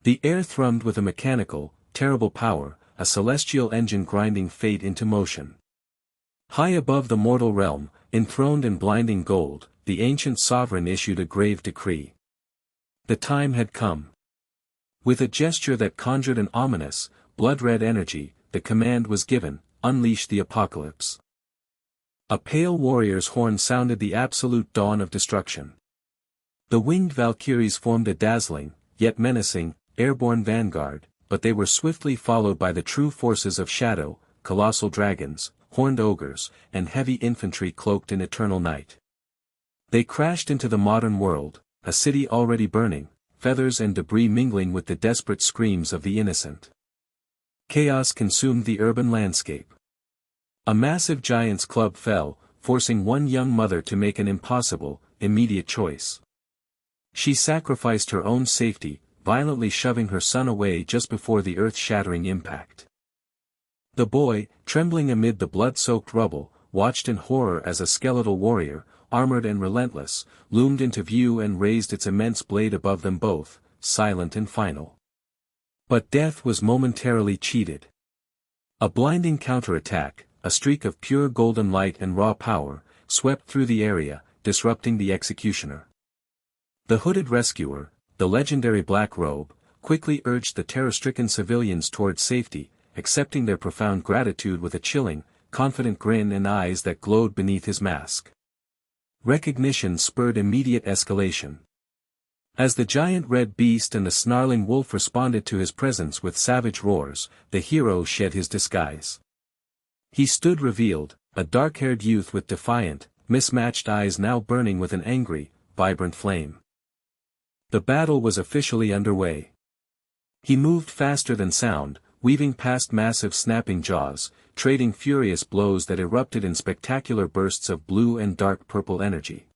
The air thrummed with a mechanical, terrible power, a celestial engine grinding fate into motion. High above the mortal realm, enthroned in blinding gold, the ancient sovereign issued a grave decree. The time had come. With a gesture that conjured an ominous, blood-red energy, the command was given, unleash the apocalypse. A pale warrior's horn sounded the absolute dawn of destruction. The winged valkyries formed a dazzling, yet menacing, airborne vanguard, but they were swiftly followed by the true forces of shadow, colossal dragons, horned ogres, and heavy infantry cloaked in eternal night. They crashed into the modern world, a city already burning, feathers and debris mingling with the desperate screams of the innocent. Chaos consumed the urban landscape. A massive giant's club fell, forcing one young mother to make an impossible, immediate choice. She sacrificed her own safety, violently shoving her son away just before the earth-shattering impact. The boy, trembling amid the blood-soaked rubble, watched in horror as a skeletal warrior, armored and relentless, loomed into view and raised its immense blade above them both, silent and final. But death was momentarily cheated. A blinding counterattack, a streak of pure golden light and raw power, swept through the area, disrupting the executioner. The hooded rescuer, the legendary Black Robe, quickly urged the terror-stricken civilians toward safety, accepting their profound gratitude with a chilling, confident grin and eyes that glowed beneath his mask. Recognition spurred immediate escalation. As the giant red beast and the snarling wolf responded to his presence with savage roars, the hero shed his disguise. He stood revealed, a dark-haired youth with defiant, mismatched eyes now burning with an angry, vibrant flame. The battle was officially underway. He moved faster than sound, weaving past massive snapping jaws, trading furious blows that erupted in spectacular bursts of blue and dark purple energy.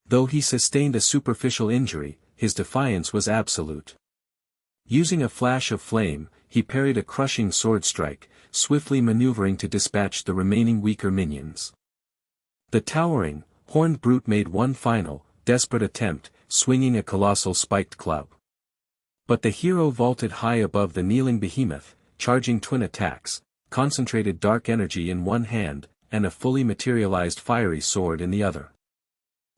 Though he sustained a superficial injury, his defiance was absolute. Using a flash of flame, he parried a crushing sword strike, swiftly maneuvering to dispatch the remaining weaker minions. The towering, horned brute made one final, desperate attempt, swinging a colossal spiked club. But the hero vaulted high above the kneeling behemoth, charging twin attacks, concentrated dark energy in one hand, and a fully materialized fiery sword in the other.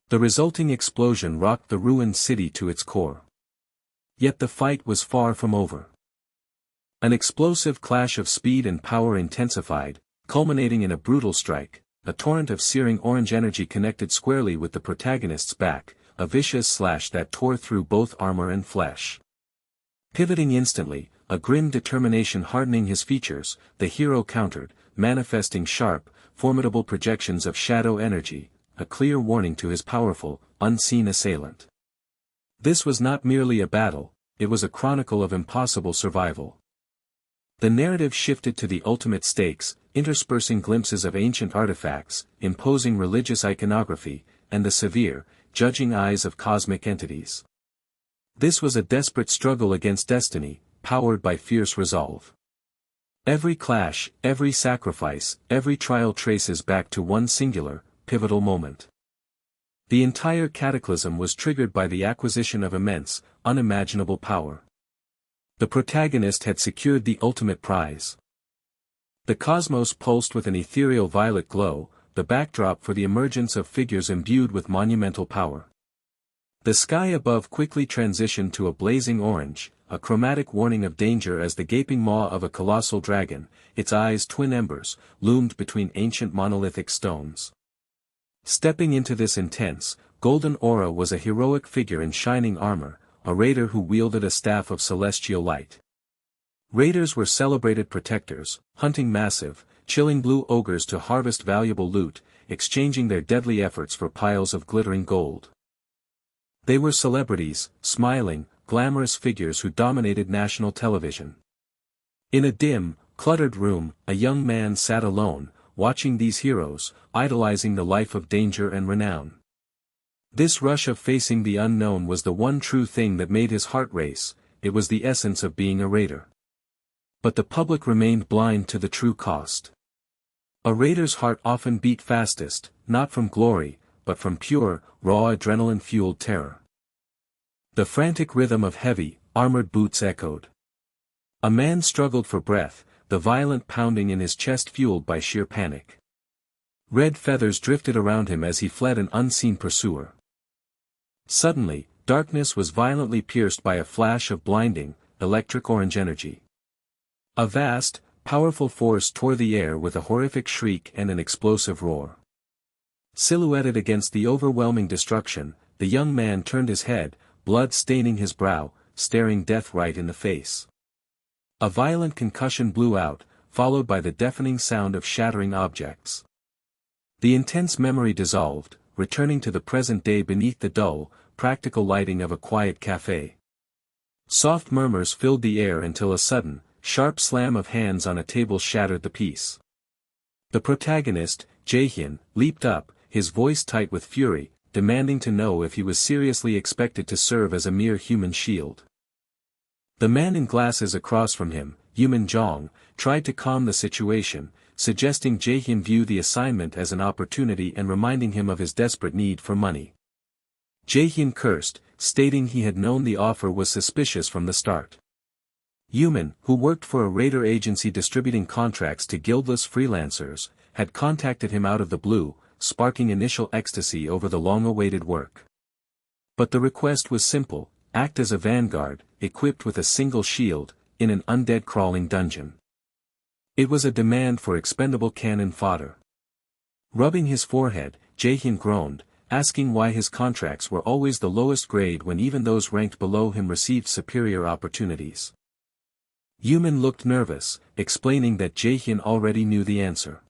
The resulting explosion rocked the ruined city to its core. Yet the fight was far from over. An explosive clash of speed and power intensified, culminating in a brutal strike. A torrent of searing orange energy connected squarely with the protagonist's back, a vicious slash that tore through both armor and flesh. Pivoting instantly, a grim determination hardening his features, the hero countered, manifesting sharp, formidable projections of shadow energy, a clear warning to his powerful, unseen assailant. This was not merely a battle, it was a chronicle of impossible survival. The narrative shifted to the ultimate stakes, interspersing glimpses of ancient artifacts, imposing religious iconography, and the severe, judging eyes of cosmic entities. This was a desperate struggle against destiny, powered by fierce resolve. Every clash, every sacrifice, every trial traces back to one singular, pivotal moment. The entire cataclysm was triggered by the acquisition of immense, unimaginable power. The protagonist had secured the ultimate prize. The cosmos pulsed with an ethereal violet glow, the backdrop for the emergence of figures imbued with monumental power. The sky above quickly transitioned to a blazing orange, a chromatic warning of danger as the gaping maw of a colossal dragon, its eyes twin embers, loomed between ancient monolithic stones. Stepping into this intense, golden aura was a heroic figure in shining armor, a raider who wielded a staff of celestial light. Raiders were celebrated protectors, hunting massive, chilling blue ogres to harvest valuable loot, exchanging their deadly efforts for piles of glittering gold. They were celebrities, smiling, glamorous figures who dominated national television. In a dim, cluttered room, a young man sat alone, watching these heroes, idolizing the life of danger and renown. This rush of facing the unknown was the one true thing that made his heart race, it was the essence of being a raider. But the public remained blind to the true cost. A raider's heart often beat fastest, not from glory, but from pure, raw adrenaline-fueled terror. The frantic rhythm of heavy, armored boots echoed. A man struggled for breath, the violent pounding in his chest fueled by sheer panic. Red feathers drifted around him as he fled an unseen pursuer. Suddenly, darkness was violently pierced by a flash of blinding, electric orange energy. A vast, powerful force tore the air with a horrific shriek and an explosive roar. Silhouetted against the overwhelming destruction, the young man turned his head, blood staining his brow, staring death right in the face. A violent concussion blew out, followed by the deafening sound of shattering objects. The intense memory dissolved, returning to the present day beneath the dull, practical lighting of a quiet cafe. Soft murmurs filled the air until a sudden, sharp slam of hands on a table shattered the peace. The protagonist, Jae-hyun, leaped up, his voice tight with fury, demanding to know if he was seriously expected to serve as a mere human shield. The man in glasses across from him, Yumin Jong, tried to calm the situation, suggesting Jae-hyun view the assignment as an opportunity and reminding him of his desperate need for money. Jae-hyun cursed, stating he had known the offer was suspicious from the start. Yumin, who worked for a raider agency distributing contracts to guildless freelancers, had contacted him out of the blue, sparking initial ecstasy over the long-awaited work. But the request was simple: act as a vanguard, equipped with a single shield, in an undead-crawling dungeon. It was a demand for expendable cannon fodder. Rubbing his forehead, Jae-hyun groaned, asking why his contracts were always the lowest grade when even those ranked below him received superior opportunities. Yumin looked nervous, explaining that Jae-hyun already knew the answer.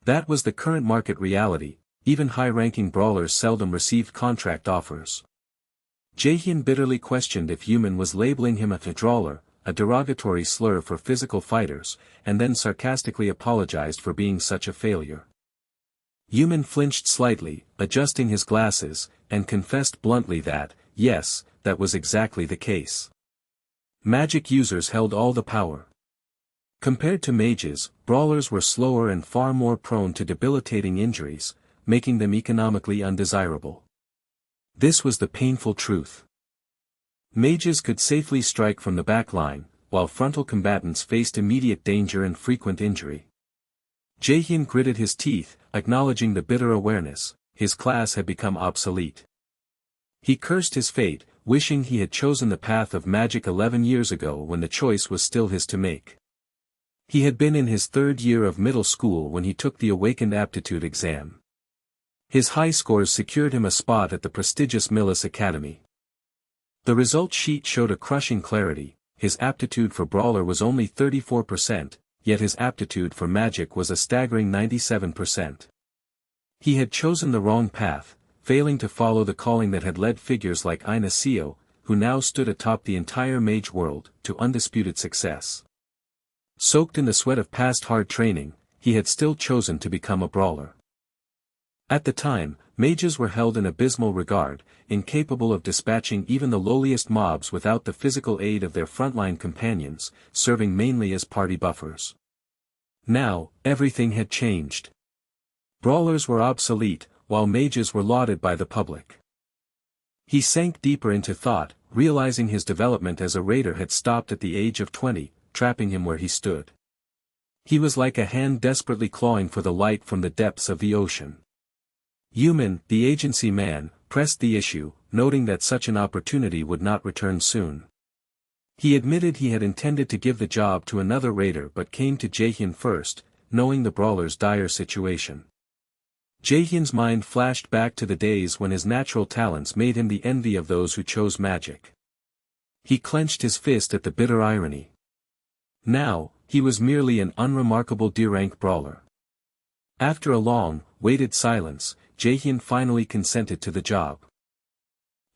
That was the current market reality, even high-ranking brawlers seldom received contract offers. Jae-hyun bitterly questioned if Yumin was labeling him a brawler, a derogatory slur for physical fighters, and then sarcastically apologized for being such a failure. Yumin flinched slightly, adjusting his glasses, and confessed bluntly that, yes, that was exactly the case. Magic users held all the power. Compared to mages, brawlers were slower and far more prone to debilitating injuries, making them economically undesirable. This was the painful truth. Mages could safely strike from the back line, while frontal combatants faced immediate danger and frequent injury. Jae-hyun gritted his teeth, acknowledging the bitter awareness: his class had become obsolete. He cursed his fate, wishing he had chosen the path of magic 11 years ago when the choice was still his to make. He had been in his third year of middle school when he took the Awakened Aptitude exam. His high scores secured him a spot at the prestigious Millis Academy. The result sheet showed a crushing clarity: his aptitude for brawler was only 34%, yet his aptitude for magic was a staggering 97%. He had chosen the wrong path, failing to follow the calling that had led figures like Ina Seo, who now stood atop the entire mage world, to undisputed success. Soaked in the sweat of past hard training, he had still chosen to become a brawler. At the time, mages were held in abysmal regard, incapable of dispatching even the lowliest mobs without the physical aid of their frontline companions, serving mainly as party buffers. Now, everything had changed. Brawlers were obsolete, while mages were lauded by the public. He sank deeper into thought, realizing his development as a raider had stopped at the age of 20, trapping him where he stood. He was like a hand desperately clawing for the light from the depths of the ocean. Yumin, the agency man, pressed the issue, noting that such an opportunity would not return soon. He admitted he had intended to give the job to another raider but came to Jae-hyun first, knowing the brawler's dire situation. Jae-hyun's mind flashed back to the days when his natural talents made him the envy of those who chose magic. He clenched his fist at the bitter irony. Now, he was merely an unremarkable D-rank brawler. After a long, weighted silence, Jae-hyun finally consented to the job.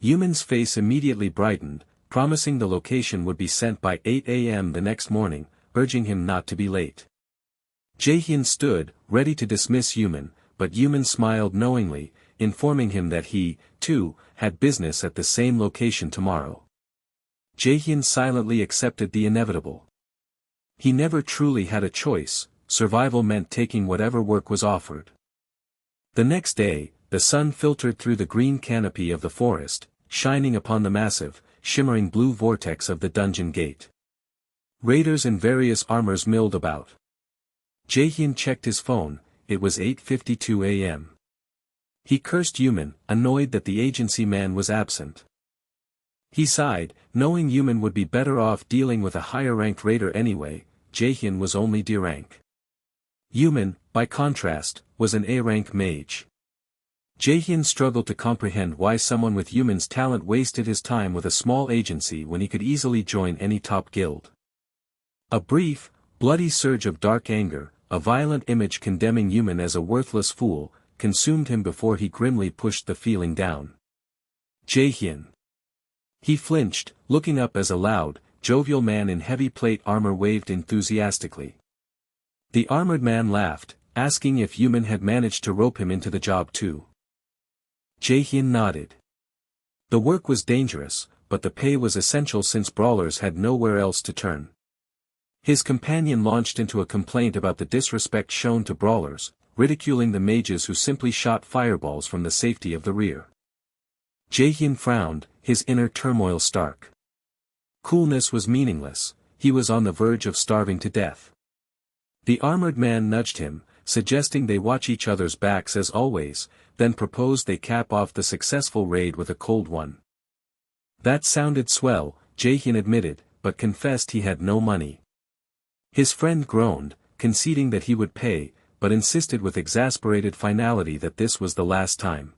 Yumin's face immediately brightened, promising the location would be sent by 8 a.m. the next morning, urging him not to be late. Jae-hyun stood, ready to dismiss Yumin, but Yumin smiled knowingly, informing him that he, too, had business at the same location tomorrow. Jae-hyun silently accepted the inevitable. He never truly had a choice, survival meant taking whatever work was offered. The next day, the sun filtered through the green canopy of the forest, shining upon the massive, shimmering blue vortex of the dungeon gate. Raiders in various armors milled about. Jaehyun checked his phone. It was 8:52 a.m. He cursed Yumin, annoyed that the agency man was absent. He sighed, knowing Yumin would be better off dealing with a higher-ranked raider anyway. Jaehyun was only D-rank. Yumin, by contrast, was an A-rank mage. Jaehyun struggled to comprehend why someone with Yumin's talent wasted his time with a small agency when he could easily join any top guild. A brief, bloody surge of dark anger, a violent image condemning Yumin as a worthless fool, consumed him before he grimly pushed the feeling down. Jaehyun. He flinched, looking up as a loud, jovial man in heavy plate armor waved enthusiastically. The armored man laughed, asking if Yumin had managed to rope him into the job too. Jaehyun nodded. The work was dangerous, but the pay was essential since brawlers had nowhere else to turn. His companion launched into a complaint about the disrespect shown to brawlers, ridiculing the mages who simply shot fireballs from the safety of the rear. Jaehyun frowned, his inner turmoil stark. Coolness was meaningless, he was on the verge of starving to death. The armored man nudged him, suggesting they watch each other's backs as always, then proposed they cap off the successful raid with a cold one. That sounded swell, Jaehyun admitted, but confessed he had no money. His friend groaned, conceding that he would pay, but insisted with exasperated finality that this was the last time.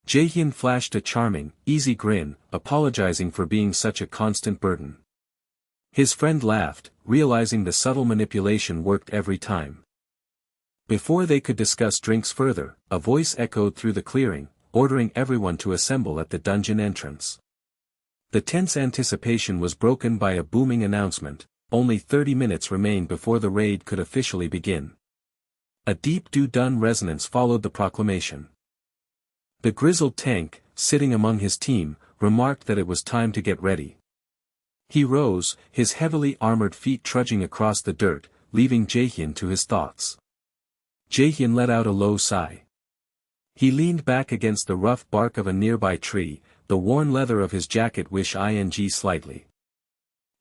Jaehyun flashed a charming, easy grin, apologizing for being such a constant burden. His friend laughed, realizing the subtle manipulation worked every time. Before they could discuss drinks further, a voice echoed through the clearing, ordering everyone to assemble at the dungeon entrance. The tense anticipation was broken by a booming announcement. Only 30 minutes remained before the raid could officially begin. A deep dun resonance followed the proclamation. The grizzled tank, sitting among his team, remarked that it was time to get ready. He rose, his heavily armored feet trudging across the dirt, leaving Jaehyun to his thoughts. Jaehyun let out a low sigh. He leaned back against the rough bark of a nearby tree, the worn leather of his jacket ing slightly.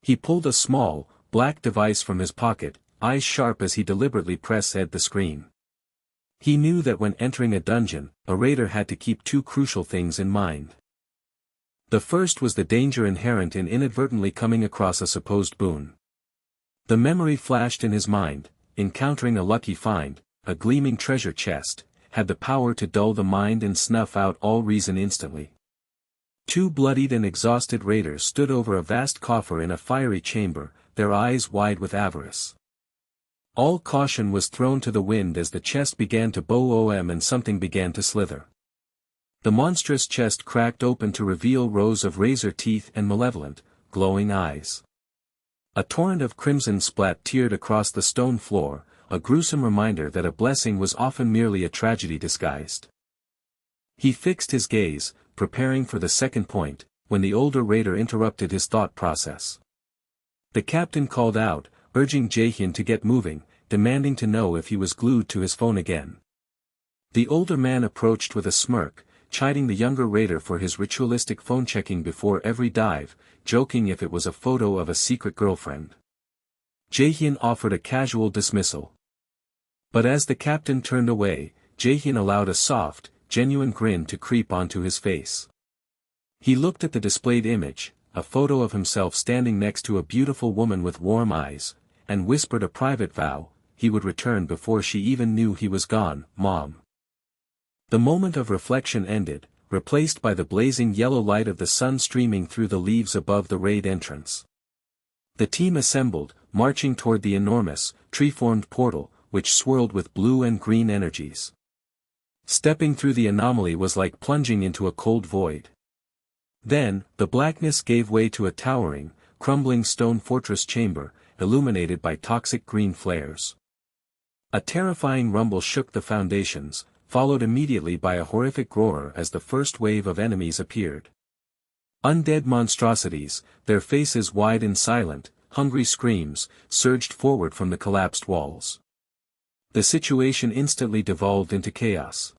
He pulled a small, black device from his pocket, eyes sharp as he deliberately pressed the screen. He knew that when entering a dungeon, a raider had to keep two crucial things in mind. The first was the danger inherent in inadvertently coming across a supposed boon. The memory flashed in his mind, encountering a lucky find, a gleaming treasure chest, had the power to dull the mind and snuff out all reason instantly. Two bloodied and exhausted raiders stood over a vast coffer in a fiery chamber, their eyes wide with avarice. All caution was thrown to the wind as the chest began to boom and something began to slither. The monstrous chest cracked open to reveal rows of razor teeth and malevolent, glowing eyes. A torrent of crimson splat teared across the stone floor, a gruesome reminder that a blessing was often merely a tragedy disguised. He fixed his gaze, preparing for the second point, when the older raider interrupted his thought process. The captain called out, urging Jaehyun to get moving, demanding to know if he was glued to his phone again. The older man approached with a smirk, chiding the younger raider for his ritualistic phone checking before every dive, joking if it was a photo of a secret girlfriend. Jaehyun offered a casual dismissal. But as the captain turned away, Jaehyun allowed a soft, genuine grin to creep onto his face. He looked at the displayed image, a photo of himself standing next to a beautiful woman with warm eyes, and whispered a private vow, he would return before she even knew he was gone, Mom. The moment of reflection ended, replaced by the blazing yellow light of the sun streaming through the leaves above the raid entrance. The team assembled, marching toward the enormous, tree-formed portal, which swirled with blue and green energies. Stepping through the anomaly was like plunging into a cold void. Then, the blackness gave way to a towering, crumbling stone fortress chamber, illuminated by toxic green flares. A terrifying rumble shook the foundations, followed immediately by a horrific roar as the first wave of enemies appeared. Undead monstrosities, their faces wide and silent, hungry screams, surged forward from the collapsed walls. The situation instantly devolved into chaos.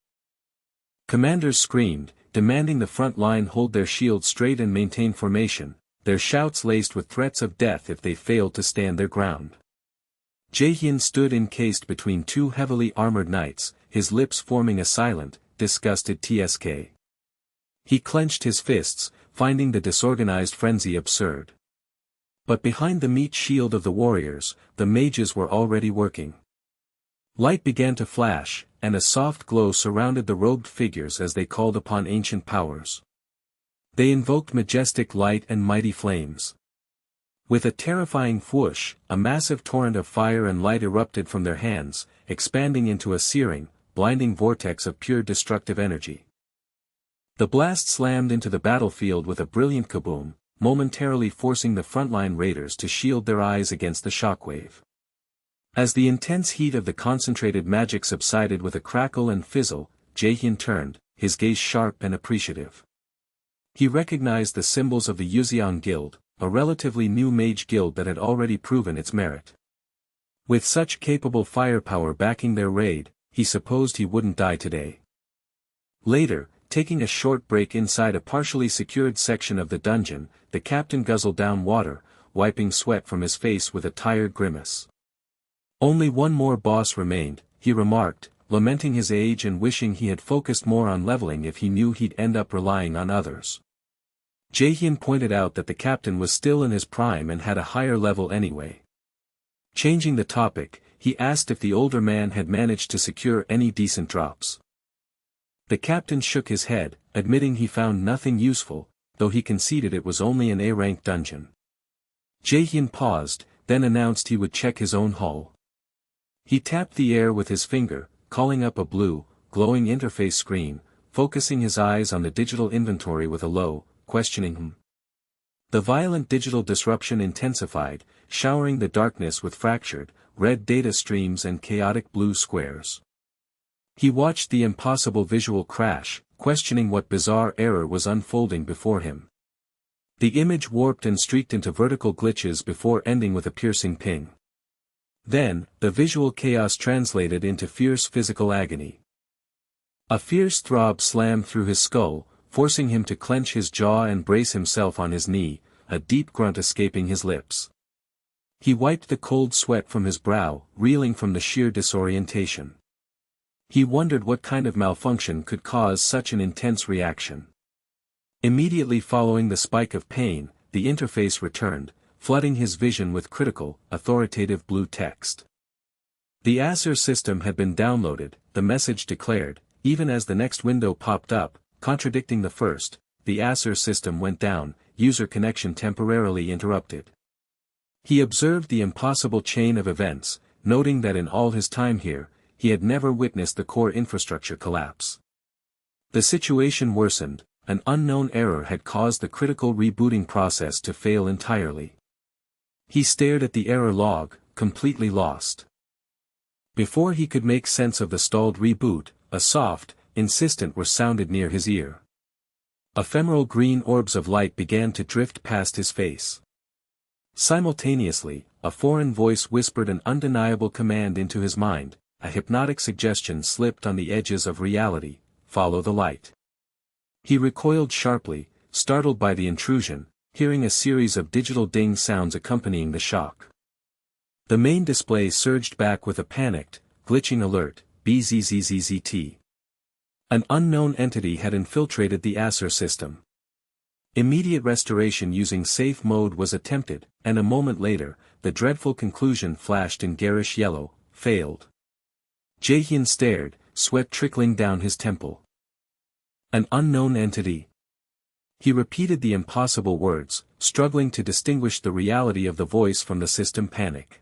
Commanders screamed, demanding the front line hold their shields straight and maintain formation, their shouts laced with threats of death if they failed to stand their ground. Jaehyun stood encased between two heavily armored knights, his lips forming a silent, disgusted tsk. He clenched his fists, finding the disorganized frenzy absurd. But behind the meat shield of the warriors, the mages were already working. Light began to flash, and a soft glow surrounded the robed figures as they called upon ancient powers. They invoked majestic light and mighty flames. With a terrifying whoosh, a massive torrent of fire and light erupted from their hands, expanding into a searing, blinding vortex of pure destructive energy. The blast slammed into the battlefield with a brilliant kaboom, momentarily forcing the frontline raiders to shield their eyes against the shockwave. As the intense heat of the concentrated magic subsided with a crackle and fizzle, Jaehyun turned, his gaze sharp and appreciative. He recognized the symbols of the Yuzeong Guild, a relatively new mage guild that had already proven its merit. With such capable firepower backing their raid, he supposed he wouldn't die today. Later, taking a short break inside a partially secured section of the dungeon, the captain guzzled down water, wiping sweat from his face with a tired grimace. Only one more boss remained, he remarked, lamenting his age and wishing he had focused more on leveling if he knew he'd end up relying on others. Jaehyun pointed out that the captain was still in his prime and had a higher level anyway. Changing the topic, he asked if the older man had managed to secure any decent drops. The captain shook his head, admitting he found nothing useful, though he conceded it was only an A-rank dungeon. Jaehyun paused, then announced he would check his own hull. He tapped the air with his finger, calling up a blue, glowing interface screen, focusing his eyes on the digital inventory with a low, questioning him. The violent digital disruption intensified, showering the darkness with fractured, red data streams and chaotic blue squares. He watched the impossible visual crash, questioning what bizarre error was unfolding before him. The image warped and streaked into vertical glitches before ending with a piercing ping. Then, the visual chaos translated into fierce physical agony. A fierce throb slammed through his skull, forcing him to clench his jaw and brace himself on his knee, a deep grunt escaping his lips. He wiped the cold sweat from his brow, reeling from the sheer disorientation. He wondered what kind of malfunction could cause such an intense reaction. Immediately following the spike of pain, the interface returned, flooding his vision with critical, authoritative blue text. The Acer system had been downloaded, the message declared, even as the next window popped up, contradicting the first. The Acer system went down, user connection temporarily interrupted. He observed the impossible chain of events, noting that in all his time here, he had never witnessed the core infrastructure collapse. The situation worsened, an unknown error had caused the critical rebooting process to fail entirely. He stared at the error log, completely lost. Before he could make sense of the stalled reboot, a soft, insistent whisper sounded near his ear. Ephemeral green orbs of light began to drift past his face. Simultaneously, a foreign voice whispered an undeniable command into his mind, a hypnotic suggestion slipped on the edges of reality: follow the light. He recoiled sharply, startled by the intrusion, hearing a series of digital ding sounds accompanying the shock. The main display surged back with a panicked, glitching alert: BZZZZT. An unknown entity had infiltrated the Acer system. Immediate restoration using safe mode was attempted, and a moment later, the dreadful conclusion flashed in garish yellow: failed. Jaehyun stared, sweat trickling down his temple. An unknown entity. He repeated the impossible words, struggling to distinguish the reality of the voice from the system panic.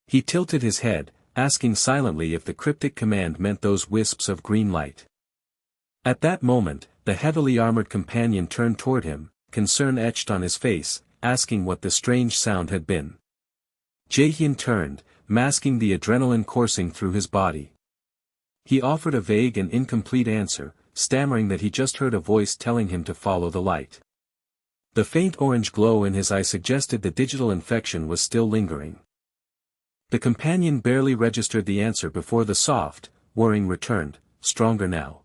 He tilted his head, asking silently if the cryptic command meant those wisps of green light. At that moment, the heavily armored companion turned toward him, concern etched on his face, asking what the strange sound had been. Jaehyun turned, masking the adrenaline coursing through his body. He offered a vague and incomplete answer, stammering that he just heard a voice telling him to follow the light. The faint orange glow in his eye suggested the digital infection was still lingering. The companion barely registered the answer before the soft, whirring returned, stronger now.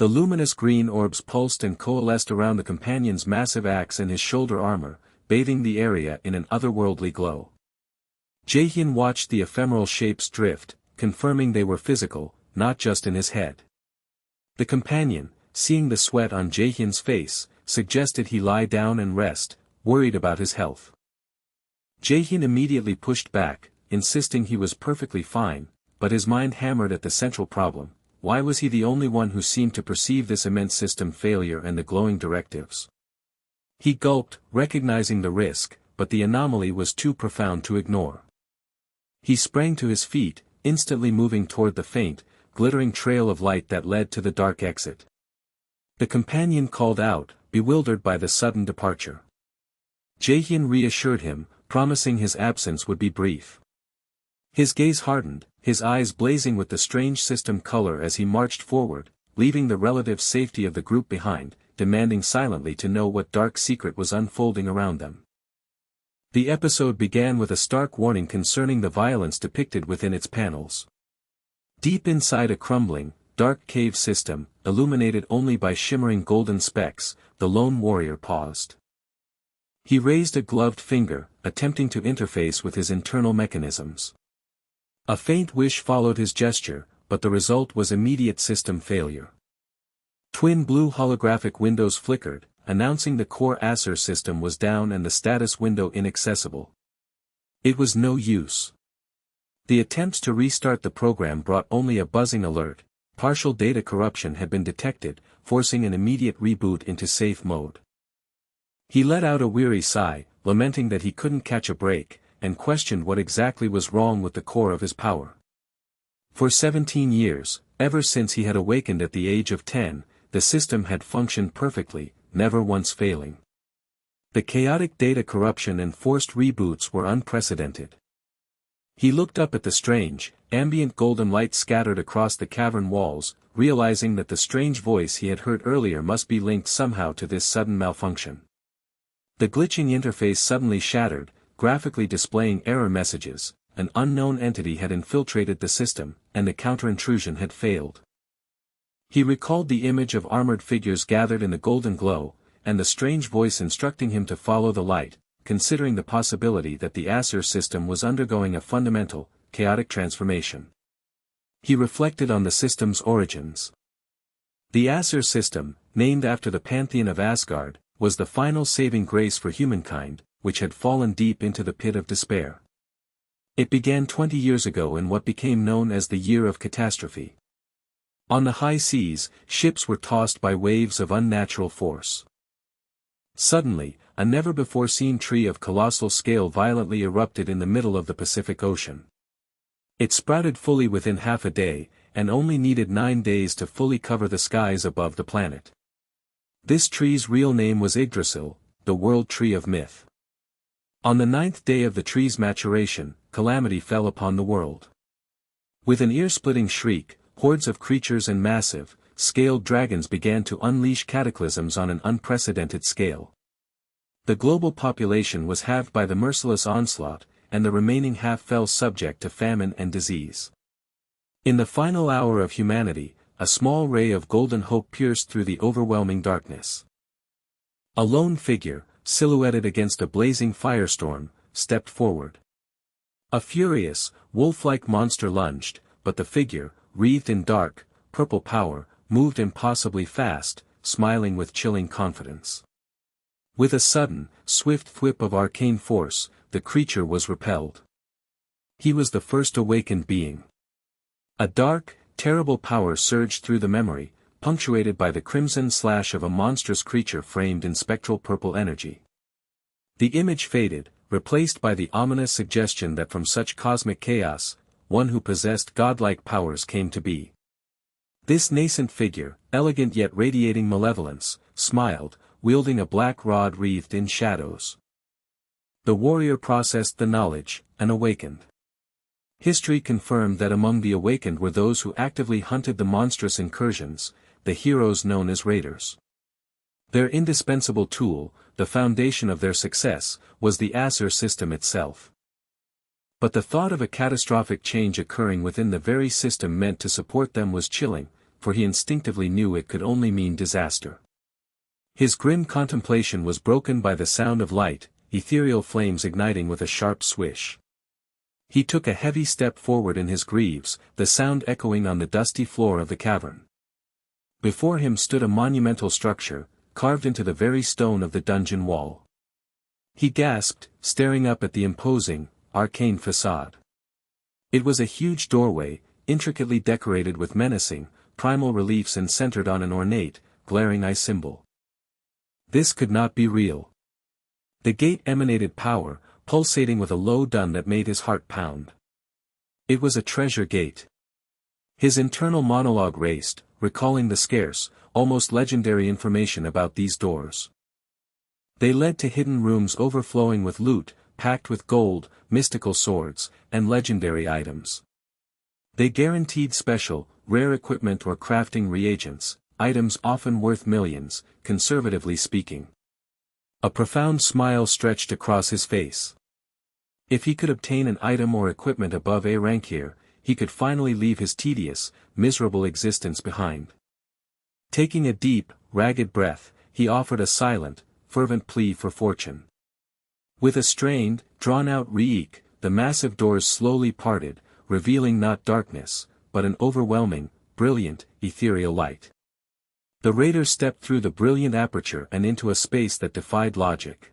The luminous green orbs pulsed and coalesced around the companion's massive axe and his shoulder armor, bathing the area in an otherworldly glow. Jaehyun watched the ephemeral shapes drift, confirming they were physical, not just in his head. The companion, seeing the sweat on Jaehyun's face, suggested he lie down and rest, worried about his health. Jaehyun immediately pushed back, insisting he was perfectly fine, but his mind hammered at the central problem: why was he the only one who seemed to perceive this immense system failure and the glowing directives? He gulped, recognizing the risk, but the anomaly was too profound to ignore. He sprang to his feet, instantly moving toward the faint, glittering trail of light that led to the dark exit. The companion called out, bewildered by the sudden departure. Jaehyun reassured him, promising his absence would be brief. His gaze hardened, his eyes blazing with the strange system color as he marched forward, leaving the relative safety of the group behind, demanding silently to know what dark secret was unfolding around them. The episode began with a stark warning concerning the violence depicted within its panels. Deep inside a crumbling, dark cave system, illuminated only by shimmering golden specks, the lone warrior paused. He raised a gloved finger, attempting to interface with his internal mechanisms. A faint wish followed his gesture, but the result was immediate system failure. Twin blue holographic windows flickered, announcing the core Acer system was down and the status window inaccessible. It was no use. The attempts to restart the program brought only a buzzing alert: partial data corruption had been detected, forcing an immediate reboot into safe mode. He let out a weary sigh, lamenting that he couldn't catch a break, and questioned what exactly was wrong with the core of his power. For 17 years, ever since he had awakened at the age of 10, the system had functioned perfectly, never once failing. The chaotic data corruption and forced reboots were unprecedented. He looked up at the strange, ambient golden light scattered across the cavern walls, realizing that the strange voice he had heard earlier must be linked somehow to this sudden malfunction. The glitching interface suddenly shattered, graphically displaying error messages. An unknown entity had infiltrated the system, and the counter-intrusion had failed. He recalled the image of armored figures gathered in the golden glow, and the strange voice instructing him to follow the light, considering the possibility that the Acer system was undergoing a fundamental, chaotic transformation. He reflected on the system's origins. The Acer system, named after the pantheon of Asgard, was the final saving grace for humankind, which had fallen deep into the pit of despair. It began 20 years ago in what became known as the Year of Catastrophe. On the high seas, ships were tossed by waves of unnatural force. Suddenly, a never-before-seen tree of colossal scale violently erupted in the middle of the Pacific Ocean. It sprouted fully within half a day, and only needed 9 days to fully cover the skies above the planet. This tree's real name was Yggdrasil, the world tree of myth. On the 9th day of the tree's maturation, calamity fell upon the world. With an ear-splitting shriek, hordes of creatures and massive, scaled dragons began to unleash cataclysms on an unprecedented scale. The global population was halved by the merciless onslaught, and the remaining half fell subject to famine and disease. In the final hour of humanity, a small ray of golden hope pierced through the overwhelming darkness. A lone figure, silhouetted against a blazing firestorm, stepped forward. A furious, wolf-like monster lunged, but the figure, wreathed in dark, purple power, moved impossibly fast, smiling with chilling confidence. With a sudden, swift thwip of arcane force, the creature was repelled. He was the first awakened being. A dark, terrible power surged through the memory, punctuated by the crimson slash of a monstrous creature framed in spectral purple energy. The image faded, replaced by the ominous suggestion that from such cosmic chaos, one who possessed godlike powers came to be. This nascent figure, elegant yet radiating malevolence, smiled, wielding a black rod wreathed in shadows. The warrior processed the knowledge, and awakened. History confirmed that among the awakened were those who actively hunted the monstrous incursions, the heroes known as raiders. Their indispensable tool, the foundation of their success, was the Acer system itself. But the thought of a catastrophic change occurring within the very system meant to support them was chilling, for he instinctively knew it could only mean disaster. His grim contemplation was broken by the sound of light, ethereal flames igniting with a sharp swish. He took a heavy step forward in his greaves, the sound echoing on the dusty floor of the cavern. Before him stood a monumental structure, carved into the very stone of the dungeon wall. He gasped, staring up at the imposing, arcane facade. It was a huge doorway, intricately decorated with menacing, primal reliefs and centered on an ornate, glaring eye symbol. This could not be real. The gate emanated power, pulsating with a low dun that made his heart pound. It was a treasure gate. His internal monologue raced, recalling the scarce, almost legendary information about these doors. They led to hidden rooms overflowing with loot, packed with gold, mystical swords, and legendary items. They guaranteed special, rare equipment or crafting reagents, items often worth millions, conservatively speaking. A profound smile stretched across his face. If he could obtain an item or equipment above A rank here, he could finally leave his tedious, miserable existence behind. Taking a deep, ragged breath, he offered a silent, fervent plea for fortune. With a strained, drawn-out reek, the massive doors slowly parted, revealing not darkness, but an overwhelming, brilliant, ethereal light. The raider stepped through the brilliant aperture and into a space that defied logic.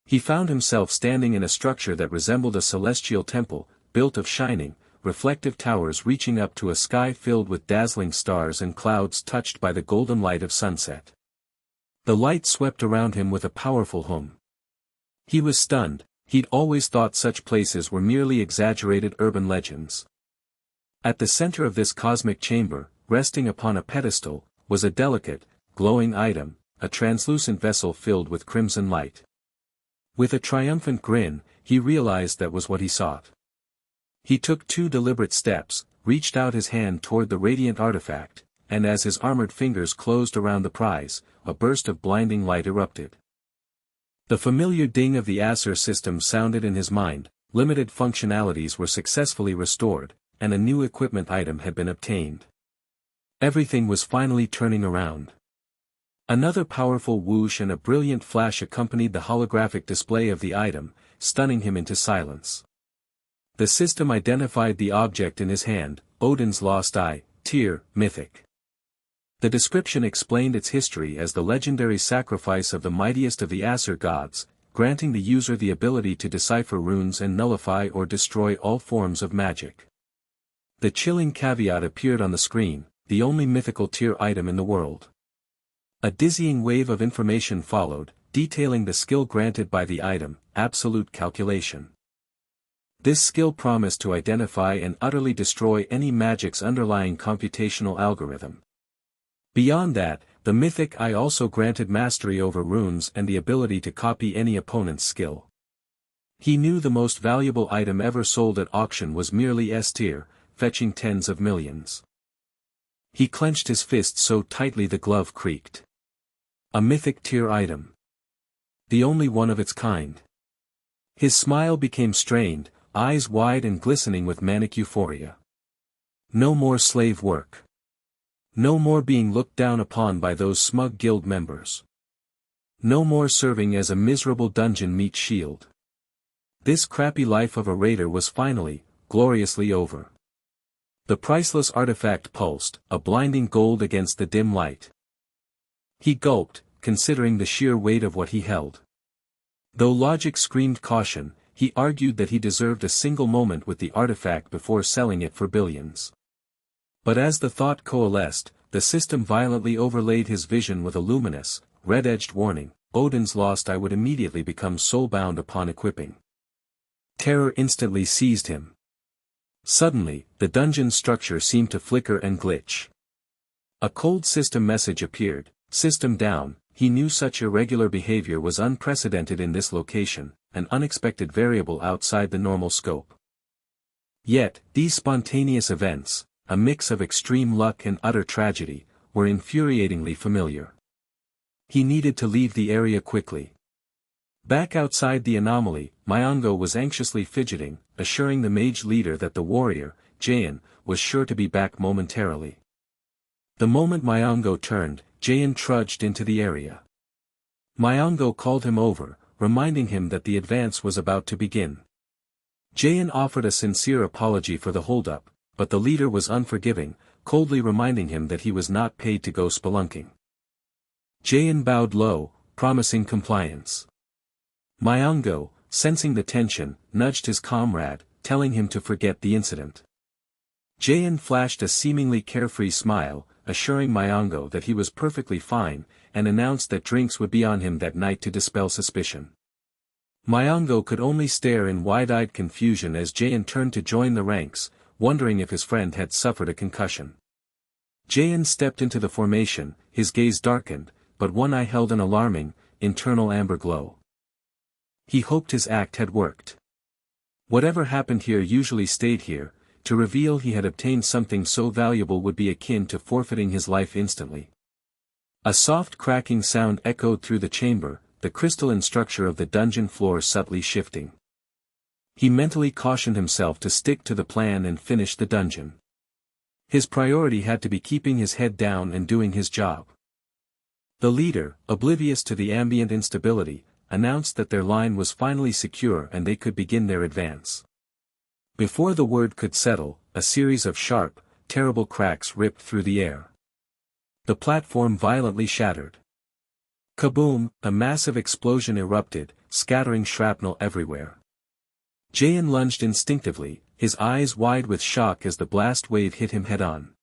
He found himself standing in a structure that resembled a celestial temple, built of shining, reflective towers reaching up to a sky filled with dazzling stars and clouds touched by the golden light of sunset. The light swept around him with a powerful hum. He was stunned. He'd always thought such places were merely exaggerated urban legends. At the center of this cosmic chamber, resting upon a pedestal, was a delicate, glowing item, a translucent vessel filled with crimson light. With a triumphant grin, he realized that was what he sought. He took 2 deliberate steps, reached out his hand toward the radiant artifact, and as his armored fingers closed around the prize, a burst of blinding light erupted. The familiar ding of the Acer system sounded in his mind, limited functionalities were successfully restored, and a new equipment item had been obtained. Everything was finally turning around. Another powerful whoosh and a brilliant flash accompanied the holographic display of the item, stunning him into silence. The system identified the object in his hand, Odin's lost eye, tier, mythic. The description explained its history as the legendary sacrifice of the mightiest of the Acer gods, granting the user the ability to decipher runes and nullify or destroy all forms of magic. The chilling caveat appeared on the screen, the only mythical tier item in the world. A dizzying wave of information followed, detailing the skill granted by the item, absolute calculation. This skill promised to identify and utterly destroy any magic's underlying computational algorithm. Beyond that, the mythic eye also granted mastery over runes and the ability to copy any opponent's skill. He knew the most valuable item ever sold at auction was merely S tier, fetching tens of millions. He clenched his fist so tightly the glove creaked. A mythic tier item. The only one of its kind. His smile became strained, eyes wide and glistening with manic euphoria. No more slave work. No more being looked down upon by those smug guild members. No more serving as a miserable dungeon meat shield. This crappy life of a raider was finally, gloriously over. The priceless artifact pulsed, a blinding gold against the dim light. He gulped, considering the sheer weight of what he held. Though logic screamed caution, he argued that he deserved a single moment with the artifact before selling it for billions. But as the thought coalesced, the system violently overlaid his vision with a luminous, red-edged warning: Odin's lost eye would immediately become soul-bound upon equipping. Terror instantly seized him. Suddenly, the dungeon's structure seemed to flicker and glitch. A cold system message appeared: system down. He knew such irregular behavior was unprecedented in this location, an unexpected variable outside the normal scope. Yet, these spontaneous events, a mix of extreme luck and utter tragedy, were infuriatingly familiar. He needed to leave the area quickly. Back outside the anomaly, Myongo was anxiously fidgeting, assuring the mage leader that the warrior, Jayan, was sure to be back momentarily. The moment Myongo turned, Jaein trudged into the area. Myongo called him over, reminding him that the advance was about to begin. Jaein offered a sincere apology for the holdup, but the leader was unforgiving, coldly reminding him that he was not paid to go spelunking. Jaein bowed low, promising compliance. Myongo, sensing the tension, nudged his comrade, telling him to forget the incident. Jaein flashed a seemingly carefree smile, assuring Myongo that he was perfectly fine, and announced that drinks would be on him that night to dispel suspicion. Myongo could only stare in wide-eyed confusion as Jaein turned to join the ranks, wondering if his friend had suffered a concussion. Jaein stepped into the formation, his gaze darkened, but one eye held an alarming, internal amber glow. He hoped his act had worked. Whatever happened here usually stayed here. To reveal he had obtained something so valuable would be akin to forfeiting his life instantly. A soft cracking sound echoed through the chamber, the crystalline structure of the dungeon floor subtly shifting. He mentally cautioned himself to stick to the plan and finish the dungeon. His priority had to be keeping his head down and doing his job. The leader, oblivious to the ambient instability, announced that their line was finally secure and they could begin their advance. Before the word could settle, a series of sharp, terrible cracks ripped through the air. The platform violently shattered. Kaboom! A massive explosion erupted, scattering shrapnel everywhere. Jaein lunged instinctively, his eyes wide with shock as the blast wave hit him head-on.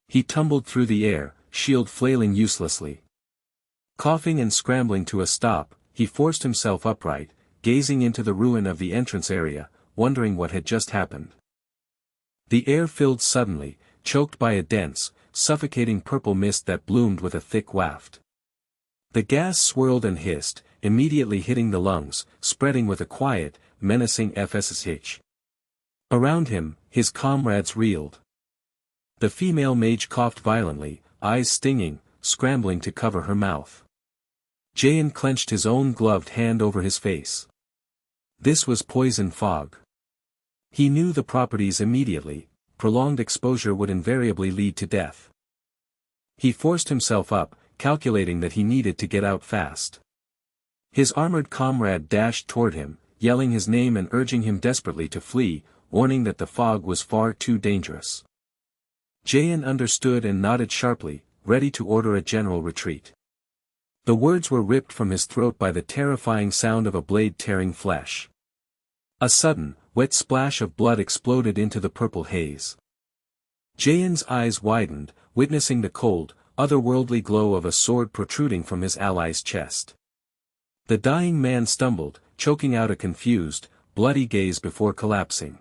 He tumbled through the air, shield flailing uselessly. Coughing and scrambling to a stop, he forced himself upright, gazing into the ruin of the entrance area, wondering what had just happened. The air filled suddenly, choked by a dense, suffocating purple mist that bloomed with a thick waft. The gas swirled and hissed, immediately hitting the lungs, spreading with a quiet, menacing FSSH. Around him, his comrades reeled. The female mage coughed violently, eyes stinging, scrambling to cover her mouth. Jaein clenched his own gloved hand over his face. This was poison fog. He knew the properties immediately. Prolonged exposure would invariably lead to death. He forced himself up, calculating that he needed to get out fast. His armored comrade dashed toward him, yelling his name and urging him desperately to flee, warning that the fog was far too dangerous. Jaein understood and nodded sharply, ready to order a general retreat. The words were ripped from his throat by the terrifying sound of a blade tearing flesh. A sudden, wet splash of blood exploded into the purple haze. Jaein's eyes widened, witnessing the cold, otherworldly glow of a sword protruding from his ally's chest. The dying man stumbled, choking out a confused, bloody gaze before collapsing.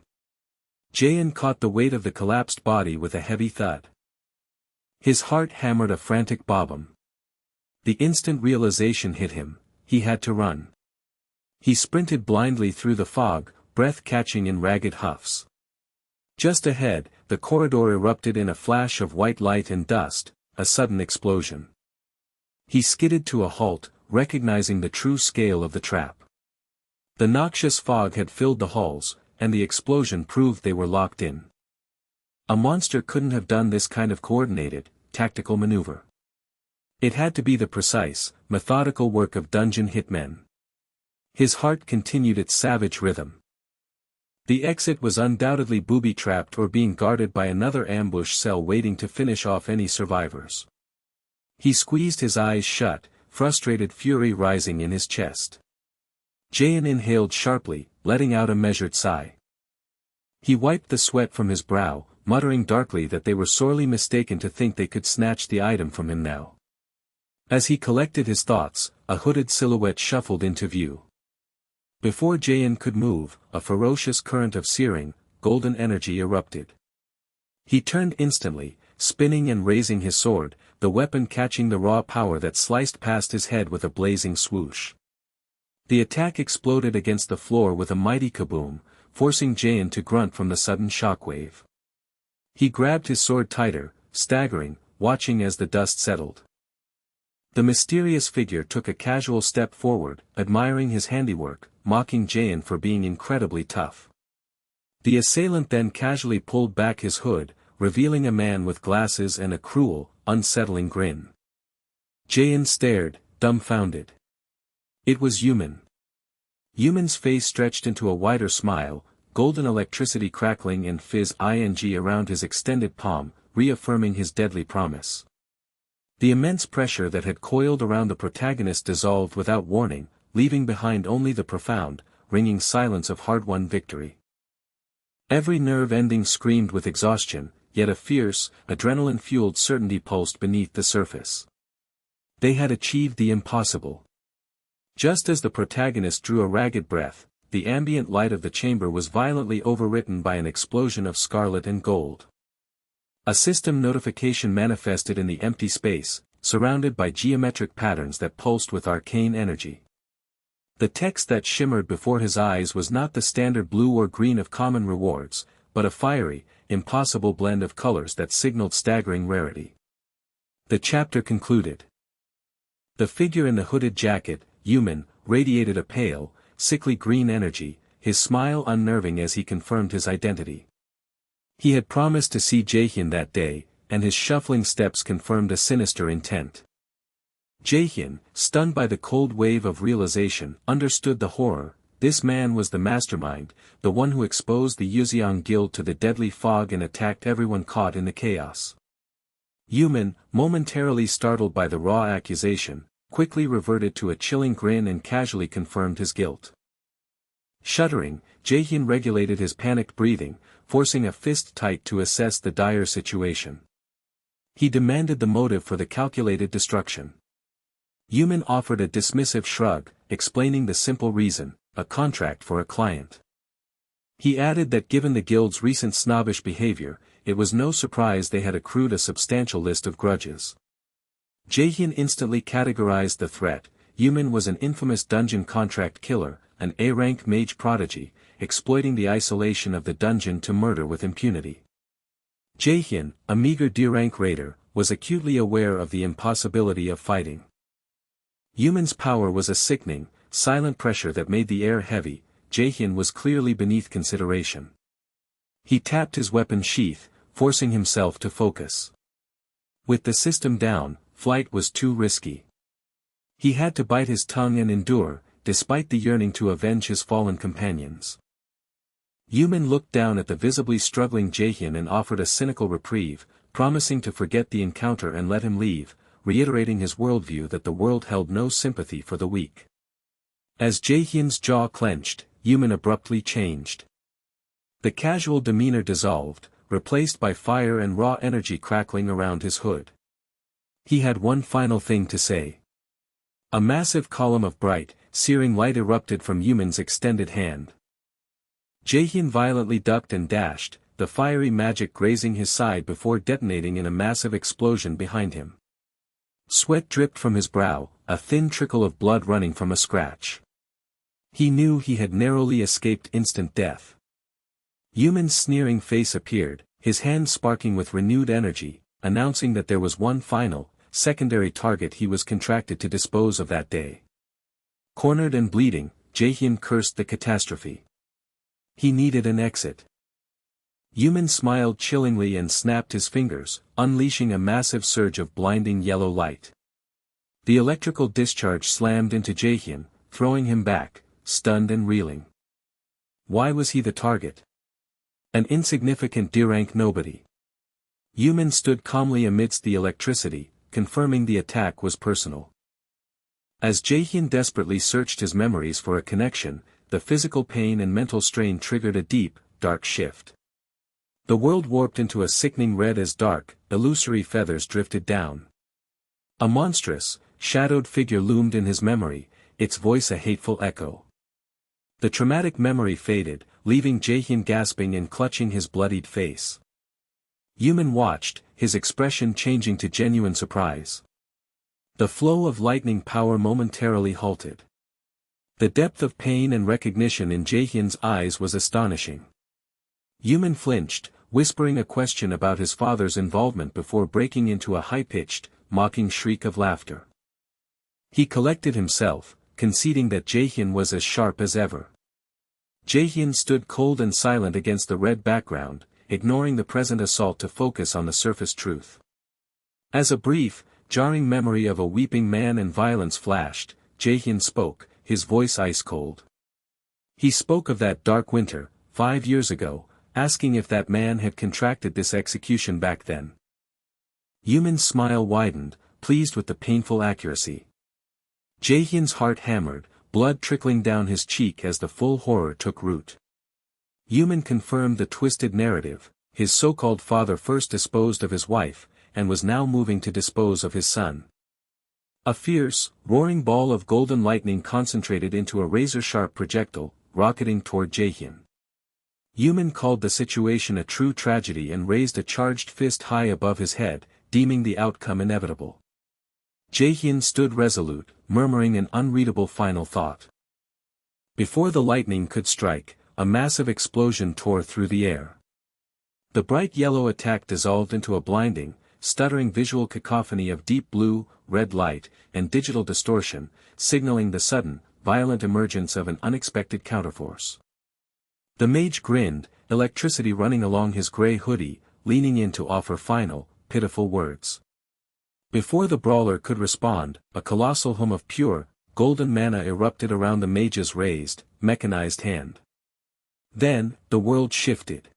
Jaein caught the weight of the collapsed body with a heavy thud. His heart hammered a frantic bob. The instant realization hit him, he had to run. He sprinted blindly through the fog, breath catching in ragged huffs. Just ahead, the corridor erupted in a flash of white light and dust, a sudden explosion. He skidded to a halt, recognizing the true scale of the trap. The noxious fog had filled the halls, and the explosion proved they were locked in. A monster couldn't have done this kind of coordinated, tactical maneuver. It had to be the precise, methodical work of dungeon hitmen. His heart continued its savage rhythm. The exit was undoubtedly booby-trapped or being guarded by another ambush cell waiting to finish off any survivors. He squeezed his eyes shut, frustrated fury rising in his chest. Jaein inhaled sharply, letting out a measured sigh. He wiped the sweat from his brow, muttering darkly that they were sorely mistaken to think they could snatch the item from him now. As he collected his thoughts, a hooded silhouette shuffled into view. Before Jaein could move, a ferocious current of searing, golden energy erupted. He turned instantly, spinning and raising his sword, the weapon catching the raw power that sliced past his head with a blazing swoosh. The attack exploded against the floor with a mighty kaboom, forcing Jaein to grunt from the sudden shockwave. He grabbed his sword tighter, staggering, watching as the dust settled. The mysterious figure took a casual step forward, admiring his handiwork, mocking Jaein for being incredibly tough. The assailant then casually pulled back his hood, revealing a man with glasses and a cruel, unsettling grin. Jaehyun stared, dumbfounded. It was Yumin. Yumin's face stretched into a wider smile, golden electricity crackling and fizz-ing around his extended palm, reaffirming his deadly promise. The immense pressure that had coiled around the protagonist dissolved without warning, leaving behind only the profound, ringing silence of hard-won victory. Every nerve ending screamed with exhaustion, yet a fierce, adrenaline-fueled certainty pulsed beneath the surface. They had achieved the impossible. Just as the protagonist drew a ragged breath, the ambient light of the chamber was violently overwritten by an explosion of scarlet and gold. A system notification manifested in the empty space, surrounded by geometric patterns that pulsed with arcane energy. The text that shimmered before his eyes was not the standard blue or green of common rewards, but a fiery, impossible blend of colors that signaled staggering rarity. The chapter concluded. The figure in the hooded jacket, Yumin, radiated a pale, sickly green energy, his smile unnerving as he confirmed his identity. He had promised to see Jaehyun that day, and his shuffling steps confirmed a sinister intent. Jaehyun, stunned by the cold wave of realization, understood the horror. This man was the mastermind, the one who exposed the Yuuzhan Guild to the deadly fog and attacked everyone caught in the chaos. Yumin, momentarily startled by the raw accusation, quickly reverted to a chilling grin and casually confirmed his guilt. Shuddering, Jaehyun regulated his panicked breathing, forcing a fist tight to assess the dire situation. He demanded the motive for the calculated destruction. Yumin offered a dismissive shrug, explaining the simple reason: a contract for a client. He added that given the guild's recent snobbish behavior, it was no surprise they had accrued a substantial list of grudges. Jaehyun instantly categorized the threat. Yumin was an infamous dungeon contract killer, an A-rank mage prodigy, exploiting the isolation of the dungeon to murder with impunity. Jaehyun, a meager D-rank raider, was acutely aware of the impossibility of fighting. Yumin's power was a sickening, silent pressure that made the air heavy. Jaehyun was clearly beneath consideration. He tapped his weapon sheath, forcing himself to focus. With the system down, flight was too risky. He had to bite his tongue and endure, despite the yearning to avenge his fallen companions. Yumin looked down at the visibly struggling Jaehyun and offered a cynical reprieve, promising to forget the encounter and let him leave, reiterating his worldview that the world held no sympathy for the weak. As Jaehyun's jaw clenched, Yumin abruptly changed. The casual demeanor dissolved, replaced by fire and raw energy crackling around his hood. He had one final thing to say. A massive column of bright, searing light erupted from Yumin's extended hand. Jaehyun violently ducked and dashed, the fiery magic grazing his side before detonating in a massive explosion behind him. Sweat dripped from his brow, a thin trickle of blood running from a scratch. He knew he had narrowly escaped instant death. Yumin's sneering face appeared, his hand sparking with renewed energy, announcing that there was one final, secondary target he was contracted to dispose of that day. Cornered and bleeding, Jaehyun cursed the catastrophe. He needed an exit. Yumin smiled chillingly and snapped his fingers, unleashing a massive surge of blinding yellow light. The electrical discharge slammed into Jaehyun, throwing him back, stunned and reeling. Why was he the target? An insignificant D-rank nobody. Yumin stood calmly amidst the electricity, confirming the attack was personal. As Jaehyun desperately searched his memories for a connection, the physical pain and mental strain triggered a deep, dark shift. The world warped into a sickening red as dark, illusory feathers drifted down. A monstrous, shadowed figure loomed in his memory, its voice a hateful echo. The traumatic memory faded, leaving Jaehyun gasping and clutching his bloodied face. Yumin watched, his expression changing to genuine surprise. The flow of lightning power momentarily halted. The depth of pain and recognition in Jaehyun's eyes was astonishing. Yumin flinched, whispering a question about his father's involvement before breaking into a high-pitched, mocking shriek of laughter. He collected himself, conceding that Jaehyun was as sharp as ever. Jaehyun stood cold and silent against the red background, ignoring the present assault to focus on the surface truth. As a brief, jarring memory of a weeping man and violence flashed, Jaehyun spoke, his voice ice-cold. He spoke of that dark winter, 5 years ago, asking if that man had contracted this execution back then. Yumin's smile widened, pleased with the painful accuracy. Jaehyun's heart hammered, blood trickling down his cheek as the full horror took root. Yumin confirmed the twisted narrative. His so-called father first disposed of his wife, and was now moving to dispose of his son. A fierce, roaring ball of golden lightning concentrated into a razor-sharp projectile, rocketing toward Jaehyun. Yumin called the situation a true tragedy and raised a charged fist high above his head, deeming the outcome inevitable. Jaehyun stood resolute, murmuring an unreadable final thought. Before the lightning could strike, a massive explosion tore through the air. The bright yellow attack dissolved into a blinding, stuttering visual cacophony of deep blue, red light, and digital distortion, signaling the sudden, violent emergence of an unexpected counterforce. The mage grinned, electricity running along his gray hoodie, leaning in to offer final, pitiful words. Before the brawler could respond, a colossal hum of pure, golden mana erupted around the mage's raised, mechanized hand. Then, the world shifted.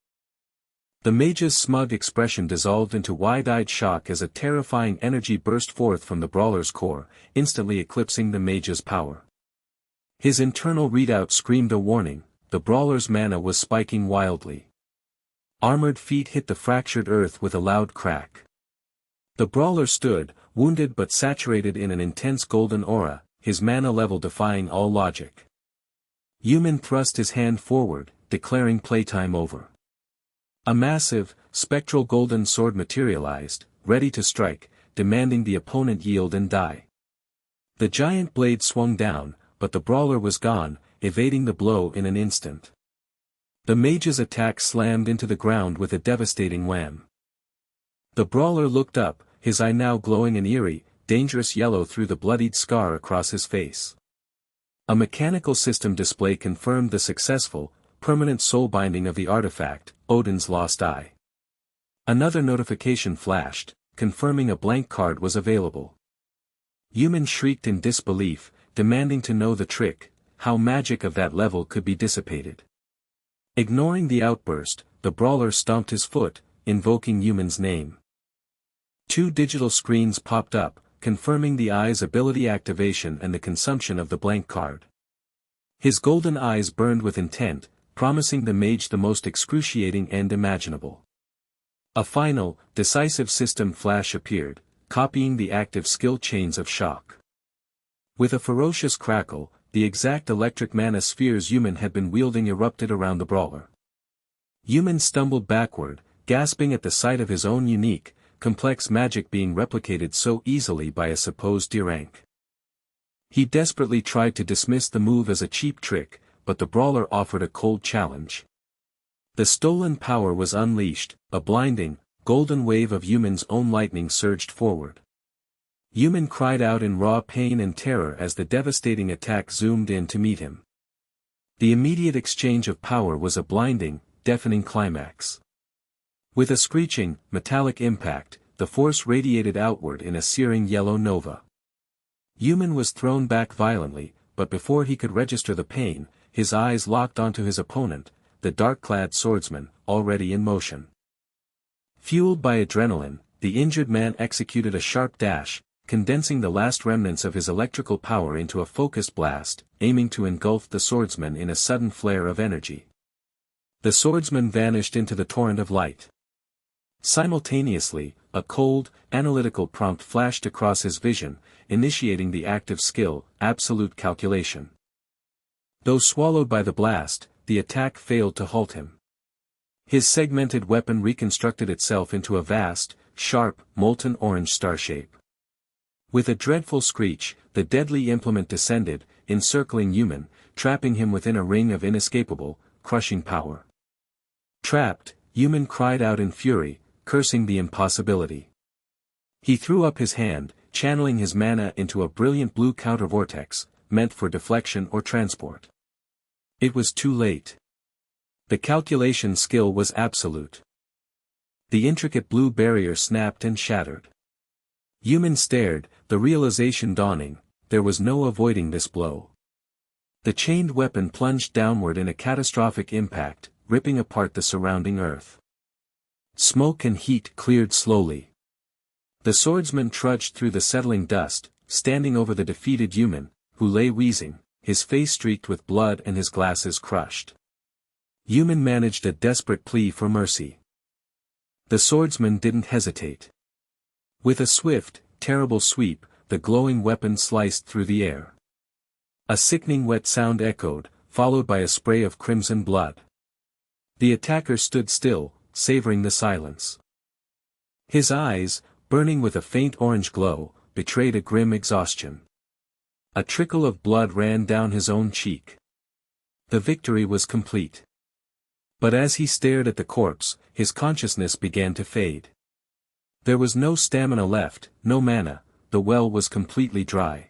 The mage's smug expression dissolved into wide-eyed shock as a terrifying energy burst forth from the brawler's core, instantly eclipsing the mage's power. His internal readout screamed a warning, the brawler's mana was spiking wildly. Armored feet hit the fractured earth with a loud crack. The brawler stood, wounded but saturated in an intense golden aura, his mana level defying all logic. Yumin thrust his hand forward, declaring playtime over. A massive, spectral golden sword materialized, ready to strike, demanding the opponent yield and die. The giant blade swung down, but the brawler was gone, evading the blow in an instant. The mage's attack slammed into the ground with a devastating wham. The brawler looked up, his eye now glowing an eerie, dangerous yellow through the bloodied scar across his face. A mechanical system display confirmed the successful, permanent soul binding of the artifact, Odin's Lost Eye. Another notification flashed, confirming a blank card was available. Yumin shrieked in disbelief, demanding to know the trick, how magic of that level could be dissipated. Ignoring the outburst, the brawler stomped his foot, invoking Yumin's name. 2 digital screens popped up, confirming the eye's ability activation and the consumption of the blank card. His golden eyes burned with intent, promising the mage the most excruciating end imaginable. A final, decisive system flash appeared, copying the active skill chains of shock. With a ferocious crackle, the exact electric mana spheres Yumin had been wielding erupted around the brawler. Yumin stumbled backward, gasping at the sight of his own unique, complex magic being replicated so easily by a supposed D-rank. He desperately tried to dismiss the move as a cheap trick, but the brawler offered a cold challenge. The stolen power was unleashed, a blinding, golden wave of Yumin's own lightning surged forward. Yumin cried out in raw pain and terror as the devastating attack zoomed in to meet him. The immediate exchange of power was a blinding, deafening climax. With a screeching, metallic impact, the force radiated outward in a searing yellow nova. Yumin was thrown back violently, but before he could register the pain, his eyes locked onto his opponent, the dark-clad swordsman, already in motion. Fueled by adrenaline, the injured man executed a sharp dash, condensing the last remnants of his electrical power into a focused blast, aiming to engulf the swordsman in a sudden flare of energy. The swordsman vanished into the torrent of light. Simultaneously, a cold, analytical prompt flashed across his vision, initiating the active skill, absolute calculation. Though swallowed by the blast, the attack failed to halt him. His segmented weapon reconstructed itself into a vast, sharp, molten orange star shape. With a dreadful screech, the deadly implement descended, encircling Yumin, trapping him within a ring of inescapable, crushing power. Trapped, Yumin cried out in fury, cursing the impossibility. He threw up his hand, channeling his mana into a brilliant blue counter-vortex, meant for deflection or transport. It was too late. The calculation skill was absolute. The intricate blue barrier snapped and shattered. Human stared, the realization dawning, there was no avoiding this blow. The chained weapon plunged downward in a catastrophic impact, ripping apart the surrounding earth. Smoke and heat cleared slowly. The swordsman trudged through the settling dust, standing over the defeated human, who lay wheezing, his face streaked with blood and his glasses crushed. Human managed a desperate plea for mercy. The swordsman didn't hesitate. With a swift, terrible sweep, the glowing weapon sliced through the air. A sickening wet sound echoed, followed by a spray of crimson blood. The attacker stood still, savoring the silence. His eyes, burning with a faint orange glow, betrayed a grim exhaustion. A trickle of blood ran down his own cheek. The victory was complete. But as he stared at the corpse, his consciousness began to fade. There was no stamina left, no mana, the well was completely dry.